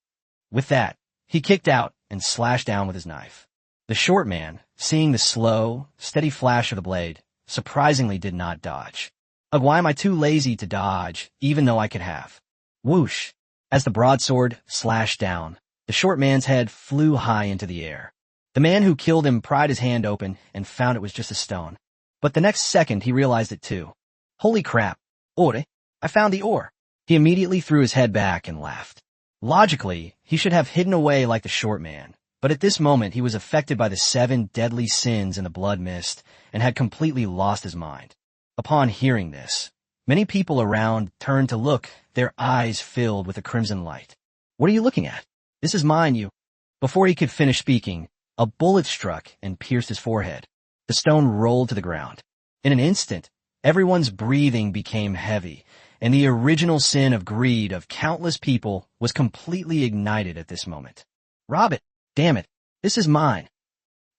With that, he kicked out and slashed down with his knife. The short man, seeing the slow, steady flash of the blade, surprisingly did not dodge. Ugh, why am I too lazy to dodge, even though I could have? Whoosh! As the broadsword slashed down, the short man's head flew high into the air. The man who killed him pried his hand open and found it was just a stone. But the next second he realized it too. Holy crap! Ore! I found the ore! He immediately threw his head back and laughed. Logically, he should have hidden away like the short man, but at this moment he was affected by the 7 deadly sins in the blood mist and had completely lost his mind. Upon hearing this, many people around turned to look, their eyes filled with a crimson light. What are you looking at? This is mine, you. Before he could finish speaking, a bullet struck and pierced his forehead. The stone rolled to the ground. In an instant, everyone's breathing became heavy, and the original sin of greed of countless people was completely ignited at this moment. Rob it! Damn it! This is mine!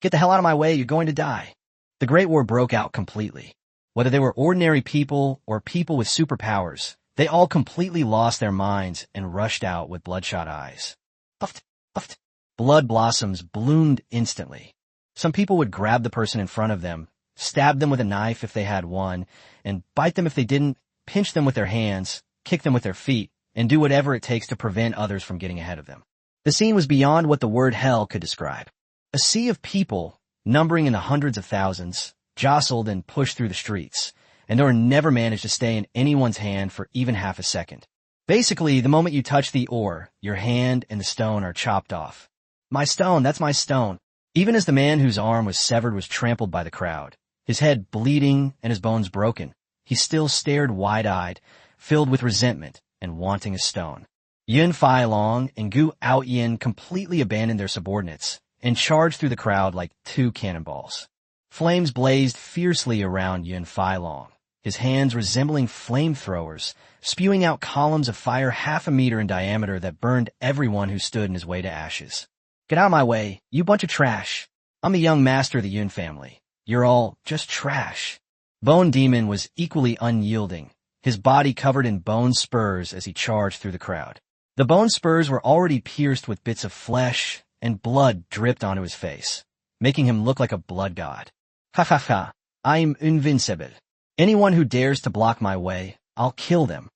Get the hell out of my way, you're going to die! The Great War broke out completely. Whether they were ordinary people or people with superpowers, they all completely lost their minds and rushed out with bloodshot eyes. Puffed, puffed. Blood blossoms bloomed instantly. Some people would grab the person in front of them, stab them with a knife if they had one, and bite them if they didn't, pinch them with their hands, kick them with their feet, and do whatever it takes to prevent others from getting ahead of them. The scene was beyond what the word hell could describe. A sea of people, numbering in the hundreds of thousands, jostled and pushed through the streets, and or never managed to stay in anyone's hand for even half a second. Basically, the moment you touch the ore, your hand and the stone are chopped off. My stone, that's my stone. Even as the man whose arm was severed was trampled by the crowd, his head bleeding and his bones broken, he still stared wide-eyed, filled with resentment and wanting a stone. Yun Fai Long and Gu Ao Yin completely abandoned their subordinates and charged through the crowd like 2 cannonballs. Flames blazed fiercely around Yun Fai Long, his hands resembling flamethrowers, spewing out columns of fire half a meter in diameter that burned everyone who stood in his way to ashes. Get out of my way, you bunch of trash. I'm the young master of the Yun family. You're all just trash. Bone Demon was equally unyielding, his body covered in bone spurs as he charged through the crowd. The bone spurs were already pierced with bits of flesh, and blood dripped onto his face, making him look like a blood god. Ha ha ha, I'm invincible. Anyone who dares to block my way, I'll kill them.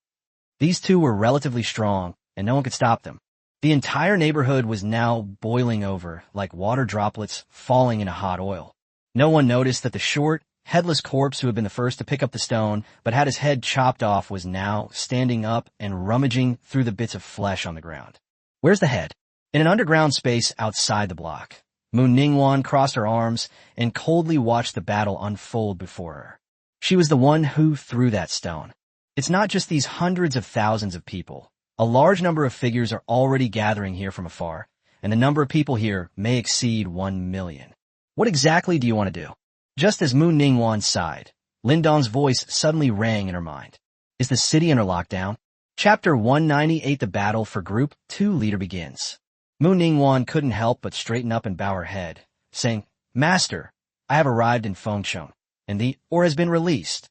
These two were relatively strong, and no one could stop them. The entire neighborhood was now boiling over like water droplets falling into hot oil. No one noticed that the short, headless corpse who had been the first to pick up the stone but had his head chopped off was now standing up and rummaging through the bits of flesh on the ground. Where's the head? In an underground space outside the block, Moon Ningwan crossed her arms and coldly watched the battle unfold before her. She was the one who threw that stone. It's not just these hundreds of thousands of people. A large number of figures are already gathering here from afar, and the number of people here may exceed 1 million. What exactly do you want to do? Just as Moon Ningwan sighed, Lindong's voice suddenly rang in her mind. Is the city under lockdown? Chapter 198, the battle for Group 2 leader begins. Moon Ningwan couldn't help but straighten up and bow her head, saying, Master, I have arrived in Fengchong, and the ore has been released.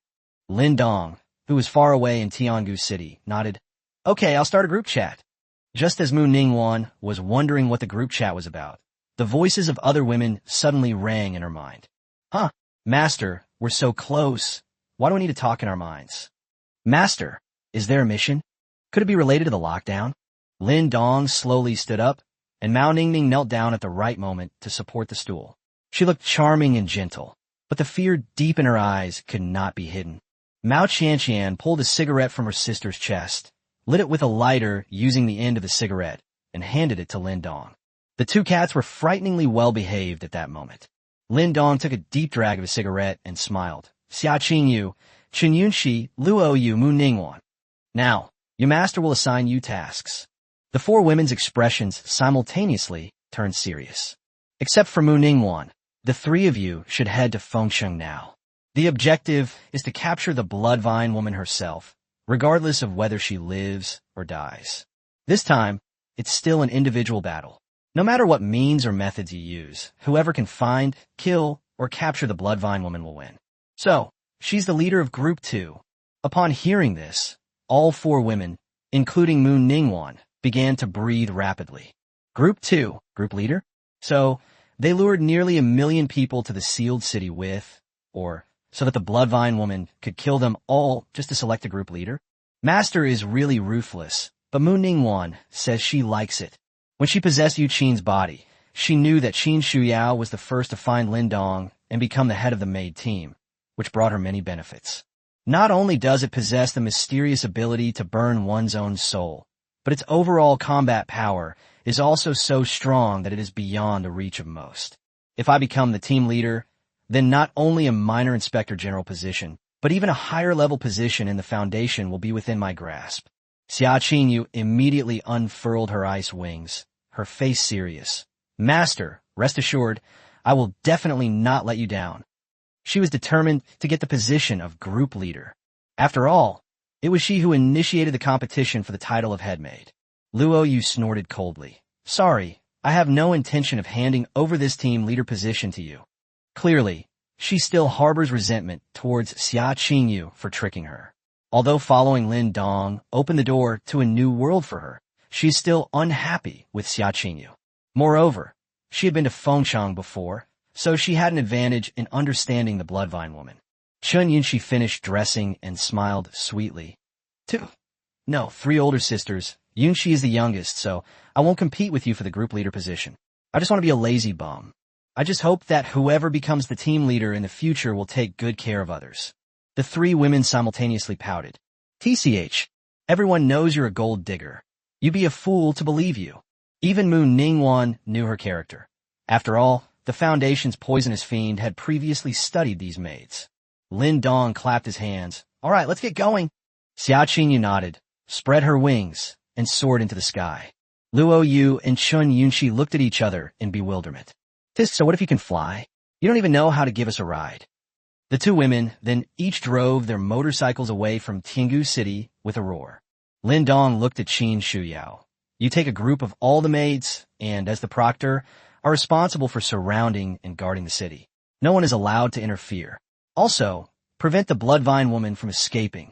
Lindong, who was far away in Tiangu City, nodded. Okay, I'll start a group chat. Just as Moon Ningwan was wondering what the group chat was about, the voices of other women suddenly rang in her mind. Huh, Master, we're so close. Why do we need to talk in our minds? Master, is there a mission? Could it be related to the lockdown? Lin Dong slowly stood up, and Mao Ningning knelt down at the right moment to support the stool. She looked charming and gentle, but the fear deep in her eyes could not be hidden. Mao Qianqian pulled a cigarette from her sister's chest, lit it with a lighter using the end of the cigarette, and handed it to Lin Dong. The two cats were frighteningly well-behaved at that moment. Lin Dong took a deep drag of his cigarette and smiled. Xia Qing Yu, Chen Yunxi, Luo Yu Mu Ningwan. Now, your master will assign you tasks. The four women's expressions simultaneously turned serious. Except for Mu Ningwan, the three of you should head to Fengsheng now. The objective is to capture the Bloodvine woman herself, regardless of whether she lives or dies. This time, it's still an individual battle. No matter what means or methods you use, whoever can find, kill, or capture the Bloodvine woman will win. So, she's the leader of Group 2. Upon hearing this, all four women, including Mu Ningwan, began to breathe rapidly. Group 2, group leader? So, they lured nearly 1 million people to the sealed city so that the Bloodvine woman could kill them all just to select a group leader? Master is really ruthless, but Mu Ningwan says she likes it. When she possessed Yu Qin's body, she knew that Qin Shuyao was the first to find Lin Dong and become the head of the maid team, which brought her many benefits. Not only does it possess the mysterious ability to burn one's own soul, but its overall combat power is also so strong that it is beyond the reach of most. If I become the team leader, then not only a minor inspector general position, but even a higher level position in the foundation will be within my grasp. Xia Qingyu immediately unfurled her ice wings, her face serious. Master, rest assured, I will definitely not let you down. She was determined to get the position of group leader. After all, it was she who initiated the competition for the title of headmaid. Luo Yu snorted coldly. Sorry, I have no intention of handing over this team leader position to you. Clearly, she still harbors resentment towards Xia Qingyu for tricking her. Although following Lin Dong opened the door to a new world for her, she's still unhappy with Xia Qingyu. Moreover, she had been to Fengsheng before, so she had an advantage in understanding the Bloodvine woman. Chen Yunxi finished dressing and smiled sweetly. 3 older sisters. Yunxi is the youngest, so I won't compete with you for the group leader position. I just want to be a lazy bum. I just hope that whoever becomes the team leader in the future will take good care of others. The 3 women simultaneously pouted. TCH, everyone knows you're a gold digger. You'd be a fool to believe you. Even Mu Ningwan knew her character. After all, the Foundation's poisonous fiend had previously studied these maids. Lin Dong clapped his hands. All right, let's get going. Xia Qingyu nodded, spread her wings, and soared into the sky. Luo Yu and Chun Yunxi looked at each other in bewilderment. So what if you can fly? You don't even know how to give us a ride. The 2 women then each drove their motorcycles away from Tiangu City with a roar. Lin Dong looked at Qin Shuyao. You take a group of all the maids, and as the proctor, are responsible for surrounding and guarding the city. No one is allowed to interfere. Also, prevent the Bloodvine woman from escaping.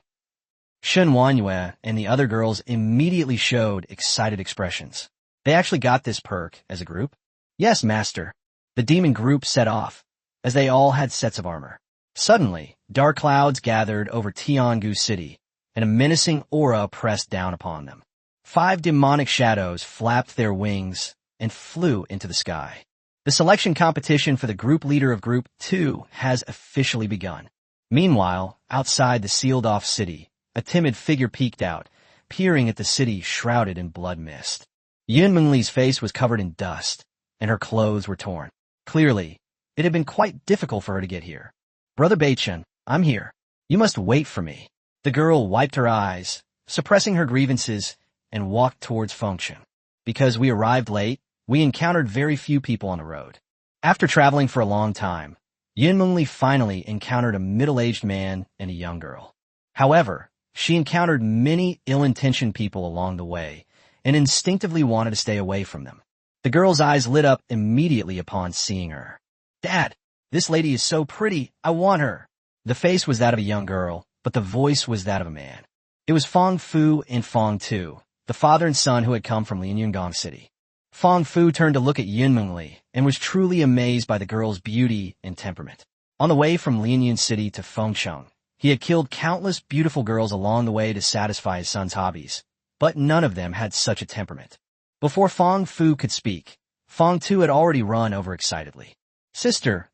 Shen Wanyue and the other girls immediately showed excited expressions. They actually got this perk as a group? Yes, master. The demon group set off, as they all had sets of armor. Suddenly, dark clouds gathered over Tiangu City, and a menacing aura pressed down upon them. 5 demonic shadows flapped their wings and flew into the sky. The selection competition for the group leader of Group 2 has officially begun. Meanwhile, outside the sealed-off city, a timid figure peeked out, peering at the city shrouded in blood mist. Yun Mengli's face was covered in dust, and her clothes were torn. Clearly, it had been quite difficult for her to get here. Brother Beichen, I'm here. You must wait for me. The girl wiped her eyes, suppressing her grievances, and walked towards Fengsheng. Because we arrived late, we encountered very few people on the road. After traveling for a long time, Yun Mengli finally encountered a middle-aged man and a young girl. However, she encountered many ill-intentioned people along the way, and instinctively wanted to stay away from them. The girl's eyes lit up immediately upon seeing her. Dad, this lady is so pretty, I want her. The face was that of a young girl, but the voice was that of a man. It was Fong Fu and Fong Tu, the father and son who had come from Lianyungang City. Fong Fu turned to look at Yun Mengli and was truly amazed by the girl's beauty and temperament. On the way from Lianyun City to Fengsheng, he had killed countless beautiful girls along the way to satisfy his son's hobbies, but none of them had such a temperament. Before Fong Fu could speak, Fong Tu had already run over excitedly. Sister,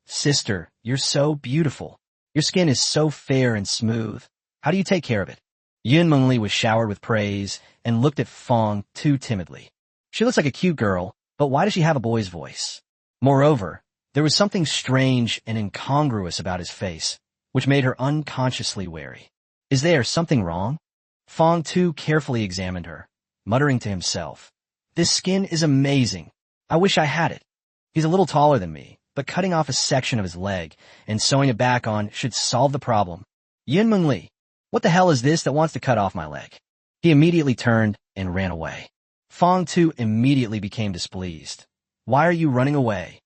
you're so beautiful. Your skin is so fair and smooth. How do you take care of it? Yun Mengli was showered with praise and looked at Fong Tu timidly. She looks like a cute girl, but why does she have a boy's voice? Moreover, there was something strange and incongruous about his face, which made her unconsciously wary. Is there something wrong? Fong Tu carefully examined her, muttering to himself, "This skin is amazing. I wish I had it." He's a little taller than me, but cutting off a section of his leg and sewing it back on should solve the problem. Yin Meng Li, what the hell is this that wants to cut off my leg? He immediately turned and ran away. Fong Tu immediately became displeased. Why are you running away?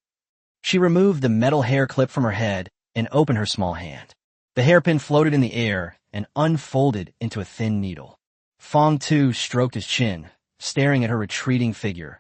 She removed the metal hair clip from her head and opened her small hand. The hairpin floated in the air and unfolded into a thin needle. Fong Tu stroked his chin, staring at her retreating figure.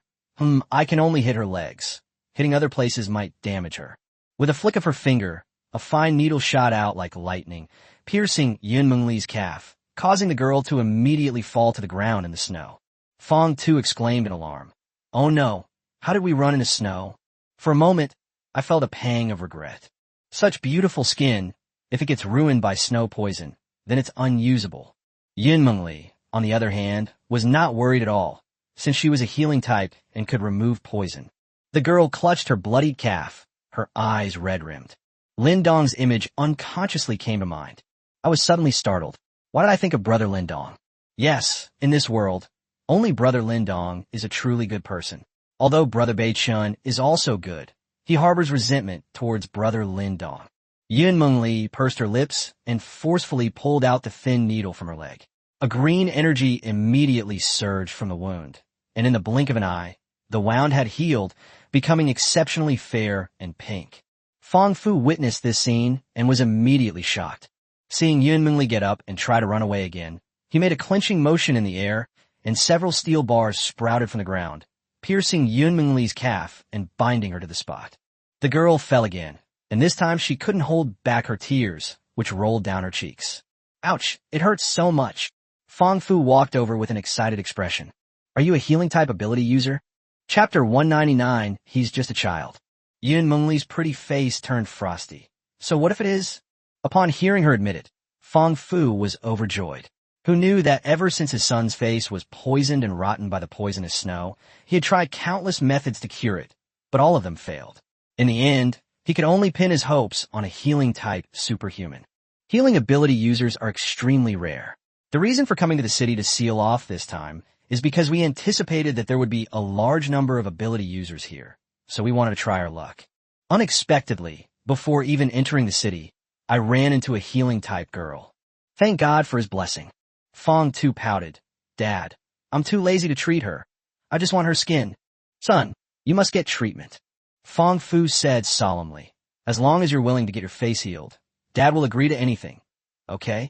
I can only hit her legs. Hitting other places might damage her. With a flick of her finger, a fine needle shot out like lightning, piercing Yun Meng Li's calf, causing the girl to immediately fall to the ground in the snow. Fong Tu exclaimed in alarm. Oh no, how did we run into snow? For a moment, I felt a pang of regret. Such beautiful skin, if it gets ruined by snow poison, then it's unusable. Yun Meng Li, on the other hand, was not worried at all, since she was a healing type and could remove poison. The girl clutched her bloodied calf, her eyes red-rimmed. Lin Dong's image unconsciously came to mind. I was suddenly startled. Why did I think of Brother Lin Dong? Yes, in this world, only Brother Lin Dong is a truly good person. Although Brother Bei Chun is also good, he harbors resentment towards Brother Lin Dong. Yun Meng Li pursed her lips and forcefully pulled out the thin needle from her leg. A green energy immediately surged from the wound, and in the blink of an eye, the wound had healed, becoming exceptionally fair and pink. Fong Fu witnessed this scene and was immediately shocked. Seeing Yun Meng Li get up and try to run away again, he made a clenching motion in the air, and several steel bars sprouted from the ground, piercing Yun Meng Li's calf and binding her to the spot. The girl fell again, and this time she couldn't hold back her tears, which rolled down her cheeks. Ouch, it hurts so much. Fong Fu walked over with an excited expression. Are you a healing type ability user? Chapter 199, He's Just a Child. Yun Meng Li's pretty face turned frosty. So what if it is? Upon hearing her admit it, Fong Fu was overjoyed. Who knew that ever since his son's face was poisoned and rotten by the poisonous snow, he had tried countless methods to cure it, but all of them failed. In the end, he could only pin his hopes on a healing-type superhuman. Healing ability users are extremely rare. The reason for coming to the city to seal off this time is because we anticipated that there would be a large number of ability users here, so we wanted to try our luck. Unexpectedly, before even entering the city, I ran into a healing-type girl. Thank God for his blessing. Fong Tu pouted. Dad, I'm too lazy to treat her. I just want her skin. Son, you must get treatment. Fong Fu said solemnly. As long as you're willing to get your face healed, Dad will agree to anything. Okay?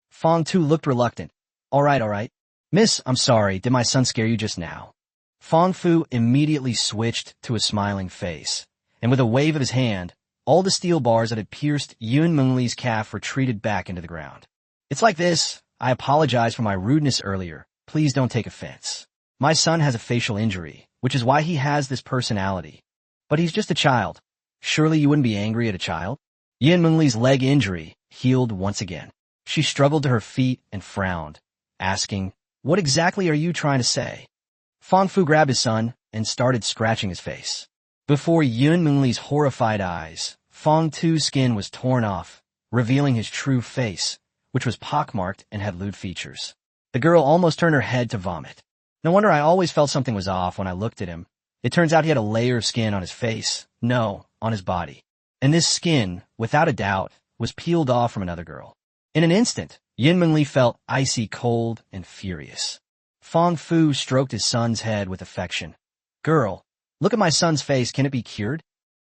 Fong Tu looked reluctant. All right. Miss, I'm sorry, did my son scare you just now? Fong Fu immediately switched to a smiling face, and with a wave of his hand, all the steel bars that had pierced Yun Meng Li's calf retreated back into the ground. It's like this. I apologize for my rudeness earlier. Please don't take offense. My son has a facial injury, which is why he has this personality. But he's just a child. Surely you wouldn't be angry at a child? Yun Meng Li's leg injury healed once again. She struggled to her feet and frowned, asking, What exactly are you trying to say? Fong Fu grabbed his son and started scratching his face. Before Yun Meng Li's horrified eyes, Fong Tu's skin was torn off, revealing his true face, which was pockmarked and had lewd features. The girl almost turned her head to vomit. No wonder I always felt something was off when I looked at him. It turns out he had a layer of skin on his face. No, on his body. And this skin, without a doubt, was peeled off from another girl. In an instant, Yun Meng Li felt icy cold and furious. Fong Fu stroked his son's head with affection. Girl, look at my son's face. Can it be cured?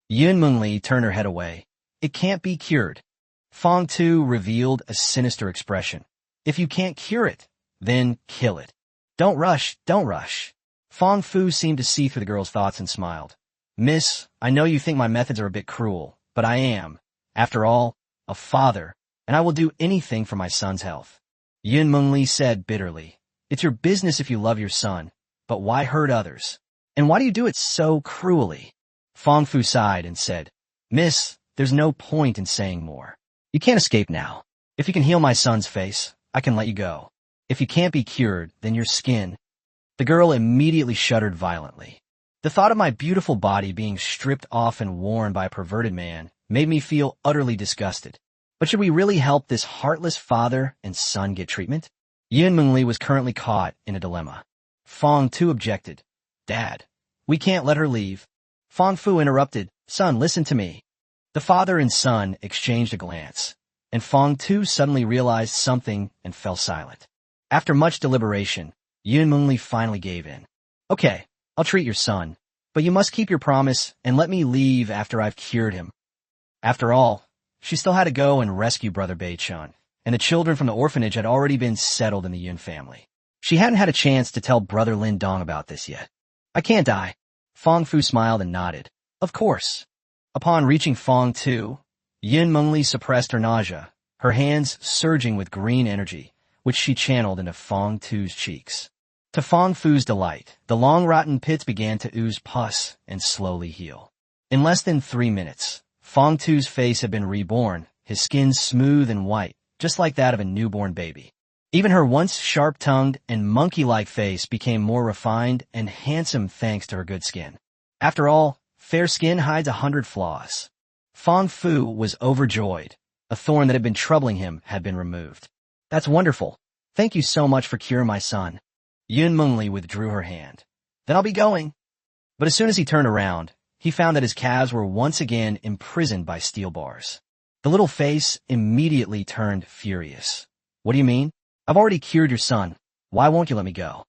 Yun Meng Li turned her head away. It can't be cured. Fong Tu revealed a sinister expression. If you can't cure it, then kill it. Don't rush. Fong Fu seemed to see through the girl's thoughts and smiled. Miss, I know you think my methods are a bit cruel, but I am, after all, a father, and I will do anything for my son's health. Yun Meng Li said bitterly. It's your business if you love your son, but why hurt others? And why do you do it so cruelly? Fong Fu sighed and said, Miss, there's no point in saying more. You can't escape now. If you can heal my son's face, I can let you go. If you can't be cured, then your skin. The girl immediately shuddered violently. The thought of my beautiful body being stripped off and worn by a perverted man made me feel utterly disgusted. But should we really help this heartless father and son get treatment? Yin Mengli was currently caught in a dilemma. Fong Tu objected. Dad, we can't let her leave. Fong Fu interrupted. Son, listen to me. The father and son exchanged a glance, and Fong Tu suddenly realized something and fell silent. After much deliberation, Yin Mengli finally gave in. Okay, I'll treat your son, but you must keep your promise and let me leave after I've cured him. After all, she still had to go and rescue Brother Bei-chun, and the children from the orphanage had already been settled in the Yin family. She hadn't had a chance to tell Brother Lin Dong about this yet. I can't die. Fong Fu smiled and nodded. Of course. Upon reaching Fong Tu, Yin Mengli suppressed her nausea, her hands surging with green energy, which she channeled into Fong Tu's cheeks. To Fong Fu's delight, the long rotten pits began to ooze pus and slowly heal. In less than 3 minutes, Fong Tu's face had been reborn, his skin smooth and white, just like that of a newborn baby. Even her once sharp-tongued and monkey-like face became more refined and handsome thanks to her good skin. After all, fair skin hides 100 flaws. Fong Fu was overjoyed. A thorn that had been troubling him had been removed. That's wonderful. Thank you so much for curing my son. Yin Mengli withdrew her hand. Then I'll be going. But as soon as he turned around, he found that his calves were once again imprisoned by steel bars. The little face immediately turned furious. What do you mean? I've already cured your son. Why won't you let me go?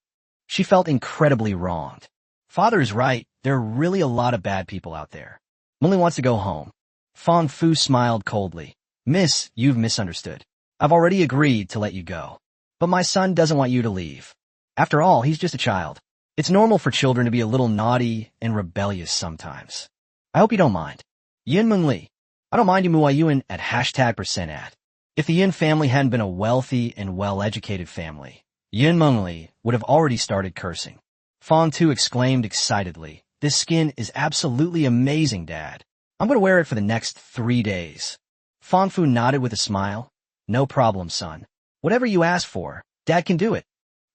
She felt incredibly wronged. Father is right. There are really a lot of bad people out there. Mengli wants to go home. Fong Fu smiled coldly. Miss, you've misunderstood. I've already agreed to let you go. But my son doesn't want you to leave. After all, he's just a child. It's normal for children to be a little naughty and rebellious sometimes. I hope you don't mind. Yin Mengli, I don't mind you muayuan at #%ad. If the Yin family hadn't been a wealthy and well-educated family, Yin Mengli would have already started cursing. Fong Tu exclaimed excitedly, This skin is absolutely amazing, Dad. I'm going to wear it for the next 3 days. Fong Fu nodded with a smile. No problem, son. Whatever you ask for, Dad can do it.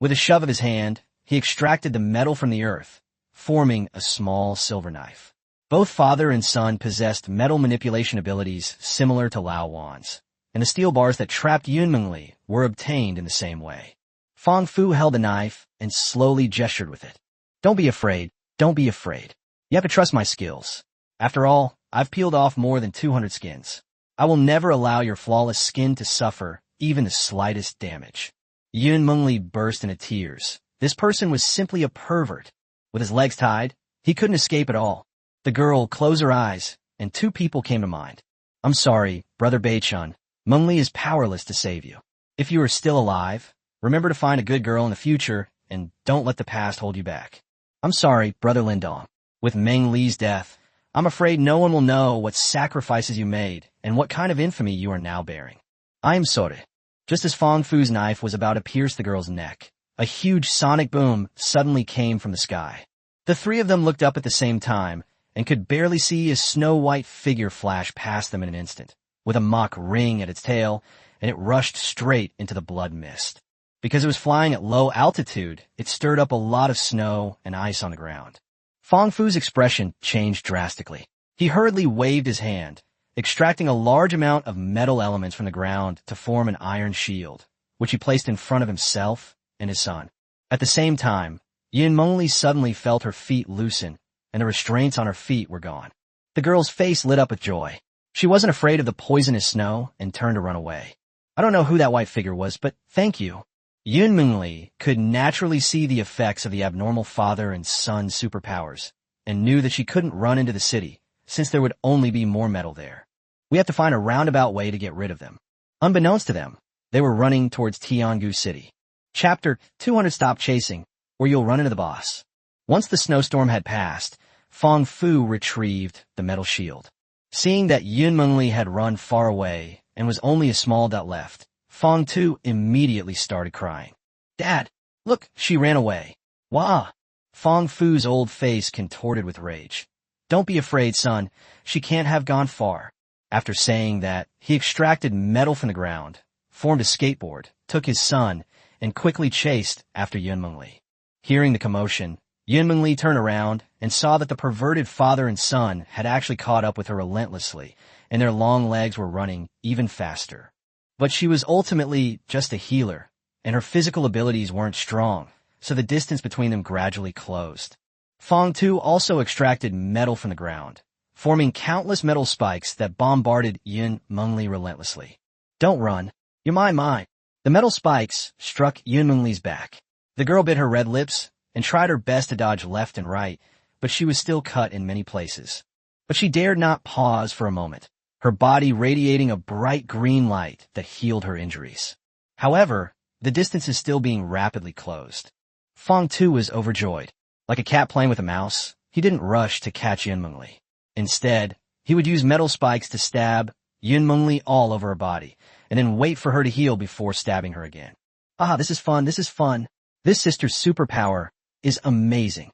With a shove of his hand, he extracted the metal from the earth, forming a small silver knife. Both father and son possessed metal manipulation abilities similar to Lao Wan's, and the steel bars that trapped Yin Mengli were obtained in the same way. Fong Fu held the knife and slowly gestured with it. Don't be afraid. Don't be afraid. You have to trust my skills. After all, I've peeled off more than 200 skins. I will never allow your flawless skin to suffer even the slightest damage. Yin Mengli burst into tears. This person was simply a pervert. With his legs tied, he couldn't escape at all. The girl closed her eyes, and 2 people came to mind. I'm sorry, Brother Bei-chun. Mengli is powerless to save you. If you are still alive, remember to find a good girl in the future, and don't let the past hold you back. I'm sorry, Brother Lin Dong. With Meng Li's death, I'm afraid no one will know what sacrifices you made and what kind of infamy you are now bearing. I am sorry. Just as Fong Fu's knife was about to pierce the girl's neck, a huge sonic boom suddenly came from the sky. The 3 of them looked up at the same time and could barely see a snow-white figure flash past them in an instant, with a mock ring at its tail, and it rushed straight into the blood mist. Because it was flying at low altitude, it stirred up a lot of snow and ice on the ground. Fong Fu's expression changed drastically. He hurriedly waved his hand, extracting a large amount of metal elements from the ground to form an iron shield, which he placed in front of himself and his son. At the same time, Yin Mengli suddenly felt her feet loosen, and the restraints on her feet were gone. The girl's face lit up with joy. She wasn't afraid of the poisonous snow and turned to run away. I don't know who that white figure was, but thank you. Yin Mengli could naturally see the effects of the abnormal father and son superpowers, and knew that she couldn't run into the city, since there would only be more metal there. We have to find a roundabout way to get rid of them. Unbeknownst to them, they were running towards Tiangu City. Chapter 200 Stop Chasing, or you'll run into the boss. Once the snowstorm had passed, Fong Fu retrieved the metal shield. Seeing that Yin Mengli had run far away and was only a small dot left, Fong Tu immediately started crying. Dad, look, she ran away. Wah! Fong Fu's old face contorted with rage. Don't be afraid, son. She can't have gone far. After saying that, he extracted metal from the ground, formed a skateboard, took his son, and quickly chased after Yin Mengli. Hearing the commotion, Yunmengli turned around and saw that the perverted father and son had actually caught up with her relentlessly, and their long legs were running even faster. But she was ultimately just a healer, and her physical abilities weren't strong, so the distance between them gradually closed. Fong Tu also extracted metal from the ground, forming countless metal spikes that bombarded Yunmengli relentlessly. "Don't run. You're mine." The metal spikes struck Yunmengli's back. The girl bit her red lips and tried her best to dodge left and right, but she was still cut in many places. But she dared not pause for a moment, her body radiating a bright green light that healed her injuries. However, the distance is still being rapidly closed. Fong Tu was overjoyed. Like a cat playing with a mouse, he didn't rush to catch Yunmengli. Instead, he would use metal spikes to stab Yunmengli all over her body, and then wait for her to heal before stabbing her again. This is fun. This sister's superpower is amazing.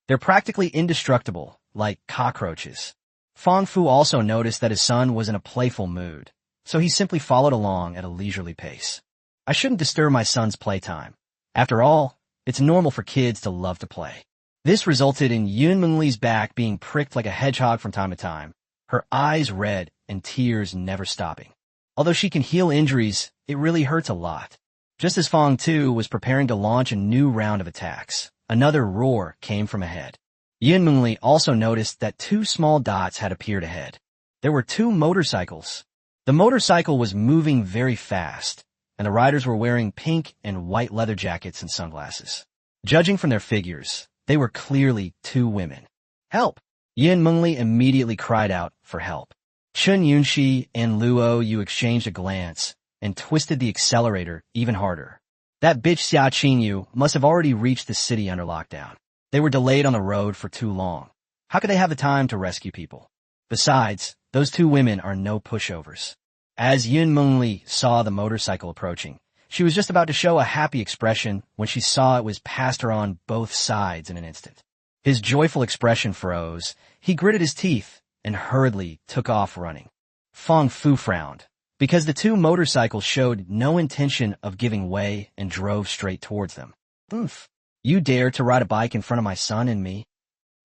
They're practically indestructible, like cockroaches. Fong Fu also noticed that his son was in a playful mood, so he simply followed along at a leisurely pace. I shouldn't disturb my son's playtime. After all, it's normal for kids to love to play. This resulted in Yunmengli's back being pricked like a hedgehog from time to time, her eyes red and tears never stopping. Although she can heal injuries, it really hurts a lot. Just as Fong Tu was preparing to launch a new round of attacks, another roar came from ahead. Yunmengli also noticed that two small dots had appeared ahead. There were two motorcycles. The motorcycle was moving very fast, and the riders were wearing pink and white leather jackets and sunglasses. Judging from their figures, they were clearly two women. "Help!" Yunmengli immediately cried out for help. Chun Yunxi and Luo Yu exchanged a glance and twisted the accelerator even harder. That bitch Xia Qingyu must have already reached the city under lockdown. They were delayed on the road for too long. How could they have the time to rescue people? Besides, those two women are no pushovers. As Yunmengli saw the motorcycle approaching, she was just about to show a happy expression when she saw it was past her on both sides in an instant. His joyful expression froze. He gritted his teeth and hurriedly took off running. Fong Fu frowned, because the two motorcycles showed no intention of giving way and drove straight towards them. "Oof. You dare to ride a bike in front of my son and me?"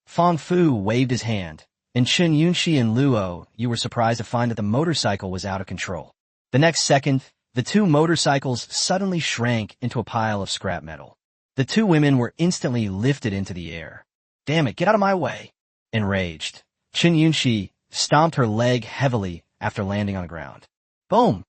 Fong Fu waved his hand, and Chun Yunxi and Luo Yu were surprised to find that the motorcycle was out of control. The next second, the two motorcycles suddenly shrank into a pile of scrap metal. The two women were instantly lifted into the air. "Damn it, get out of my way!" Enraged, Chun Yunxi stomped her leg heavily after landing on the ground. Boom!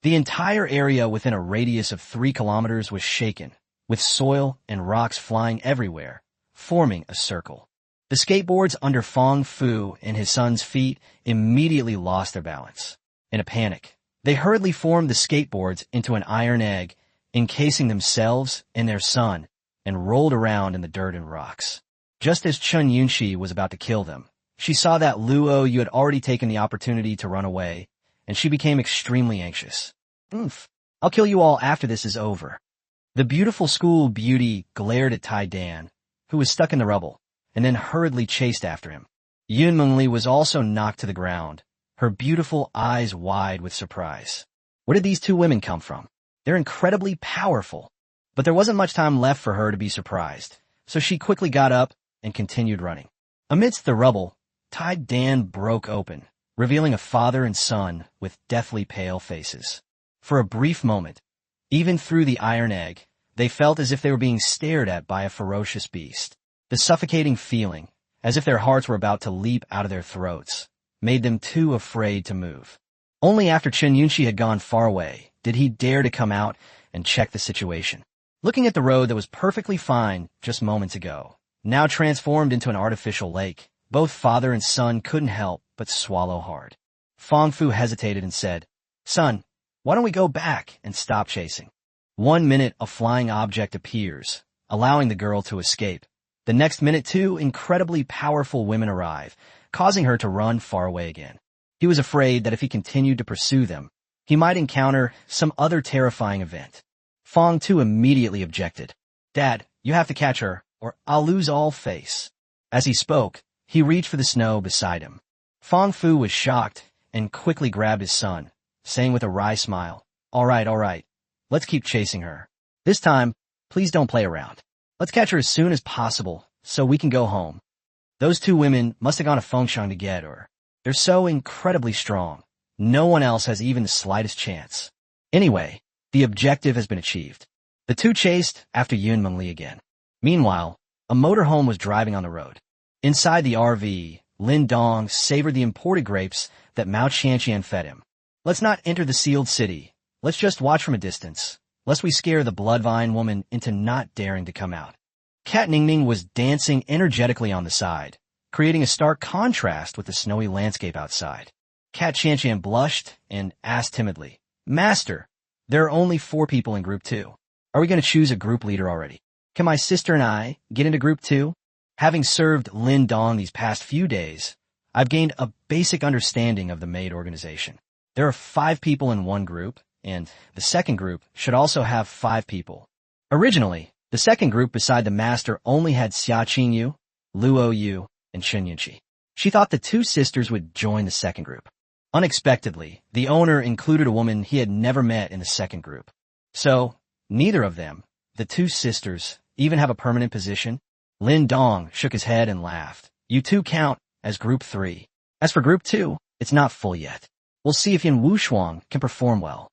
The entire area within a radius of 3 kilometers was shaken, with soil and rocks flying everywhere, forming a circle. The skateboards under Fong Fu and his son's feet immediately lost their balance. In a panic, they hurriedly formed the skateboards into an iron egg, encasing themselves and their son, and rolled around in the dirt and rocks. Just as Chun Yunxi was about to kill them, she saw that Luo Yu had already taken the opportunity to run away, and she became extremely anxious. "Oof, I'll kill you all after this is over." The beautiful school beauty glared at Tai Dan, who was stuck in the rubble, and then hurriedly chased after him. Yunmengli was also knocked to the ground, her beautiful eyes wide with surprise. Where did these two women come from? They're incredibly powerful. But there wasn't much time left for her to be surprised, so she quickly got up and continued running. Amidst the rubble, Tai Dan broke open, revealing a father and son with deathly pale faces. For a brief moment, even through the iron egg, they felt as if they were being stared at by a ferocious beast. The suffocating feeling, as if their hearts were about to leap out of their throats, made them too afraid to move. Only after Chun Yunxi had gone far away did he dare to come out and check the situation. Looking at the road that was perfectly fine just moments ago, now transformed into an artificial lake, both father and son couldn't help but swallow hard. Fong Fu hesitated and said, "Son, why don't we go back and stop chasing?" 1 minute, a flying object appears, allowing the girl to escape. The next minute, 2 incredibly powerful women arrive, causing her to run far away again. He was afraid that if he continued to pursue them, he might encounter some other terrifying event. Fong Tu immediately objected. "Dad, you have to catch her, or I'll lose all face." As he spoke, he reached for the snow beside him. Fong Fu was shocked and quickly grabbed his son, saying with a wry smile, all right, let's keep chasing her. This time, please don't play around." Let's catch her as soon as possible so we can go home. Those two women must have gone to Fengshang to get her. They're so incredibly strong. No one else has even the slightest chance. Anyway, the objective has been achieved. The two chased after Yun Mengli again. Meanwhile, a motorhome was driving on the road. Inside the RV, Lin Dong savored the imported grapes that Mao Qianqian fed him. Let's not enter the sealed city. Let's just watch from a distance, lest we scare the Bloodvine woman into not daring to come out. Cat Ningning was dancing energetically on the side, creating a stark contrast with the snowy landscape outside. Cat Qianqian blushed and asked timidly, "Master, there are only 4 people in Group 2. Are we going to choose a group leader already? Can my sister and I get into Group 2? Having served Lin Dong these past few days, I've gained a basic understanding of the maid organization. There are 5 people in one group, and the second group should also have 5 people. Originally, the second group beside the master only had Xia Qingyu, Luo Yu, and Shen Yunqi. She thought the 2 sisters would join the second group. Unexpectedly, the owner included a woman he had never met in the second group. So, neither of them, the 2 sisters, even have a permanent position. Lin Dong shook his head and laughed. You 2 count as Group 3. As for Group 2, it's not full yet. We'll see if Yin Wushuang can perform well.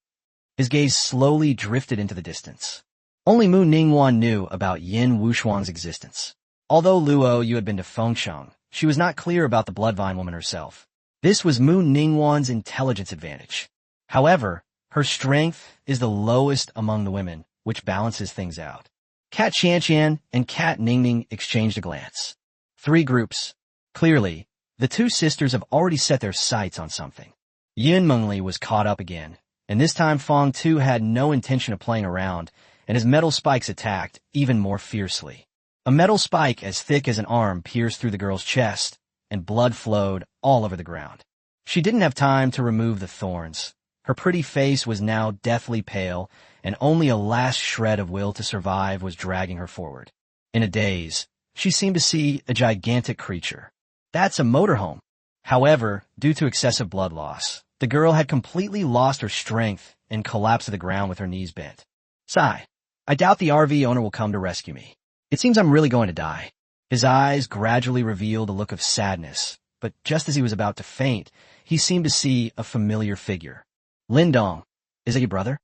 His gaze slowly drifted into the distance. Only Mu Ningwan knew about Yin Wushuang's existence. Although Luo Yu had been to Fengshang, she was not clear about the Bloodvine woman herself. This was Mu Ningwan's intelligence advantage. However, her strength is the lowest among the women, which balances things out. Cat Qianqian and Cat Ningning exchanged a glance. 3 groups. Clearly, the 2 sisters have already set their sights on something. Yun Mengli was caught up again, and this time Fong Tu had no intention of playing around, and his metal spikes attacked even more fiercely. A metal spike as thick as an arm pierced through the girl's chest, and blood flowed all over the ground. She didn't have time to remove the thorns. Her pretty face was now deathly pale, and only a last shred of will to survive was dragging her forward. In a daze, she seemed to see a gigantic creature. That's a motorhome. However, due to excessive blood loss, the girl had completely lost her strength and collapsed to the ground with her knees bent. Sigh. I doubt the RV owner will come to rescue me. It seems I'm really going to die. His eyes gradually revealed a look of sadness, but just as he was about to faint, he seemed to see a familiar figure. Lin Dong, is it your brother?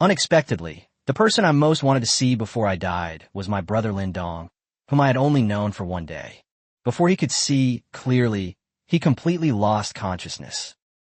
Unexpectedly, the person I most wanted to see before I died was my brother Lin Dong, whom I had only known for one day. Before he could see clearly, he completely lost consciousness.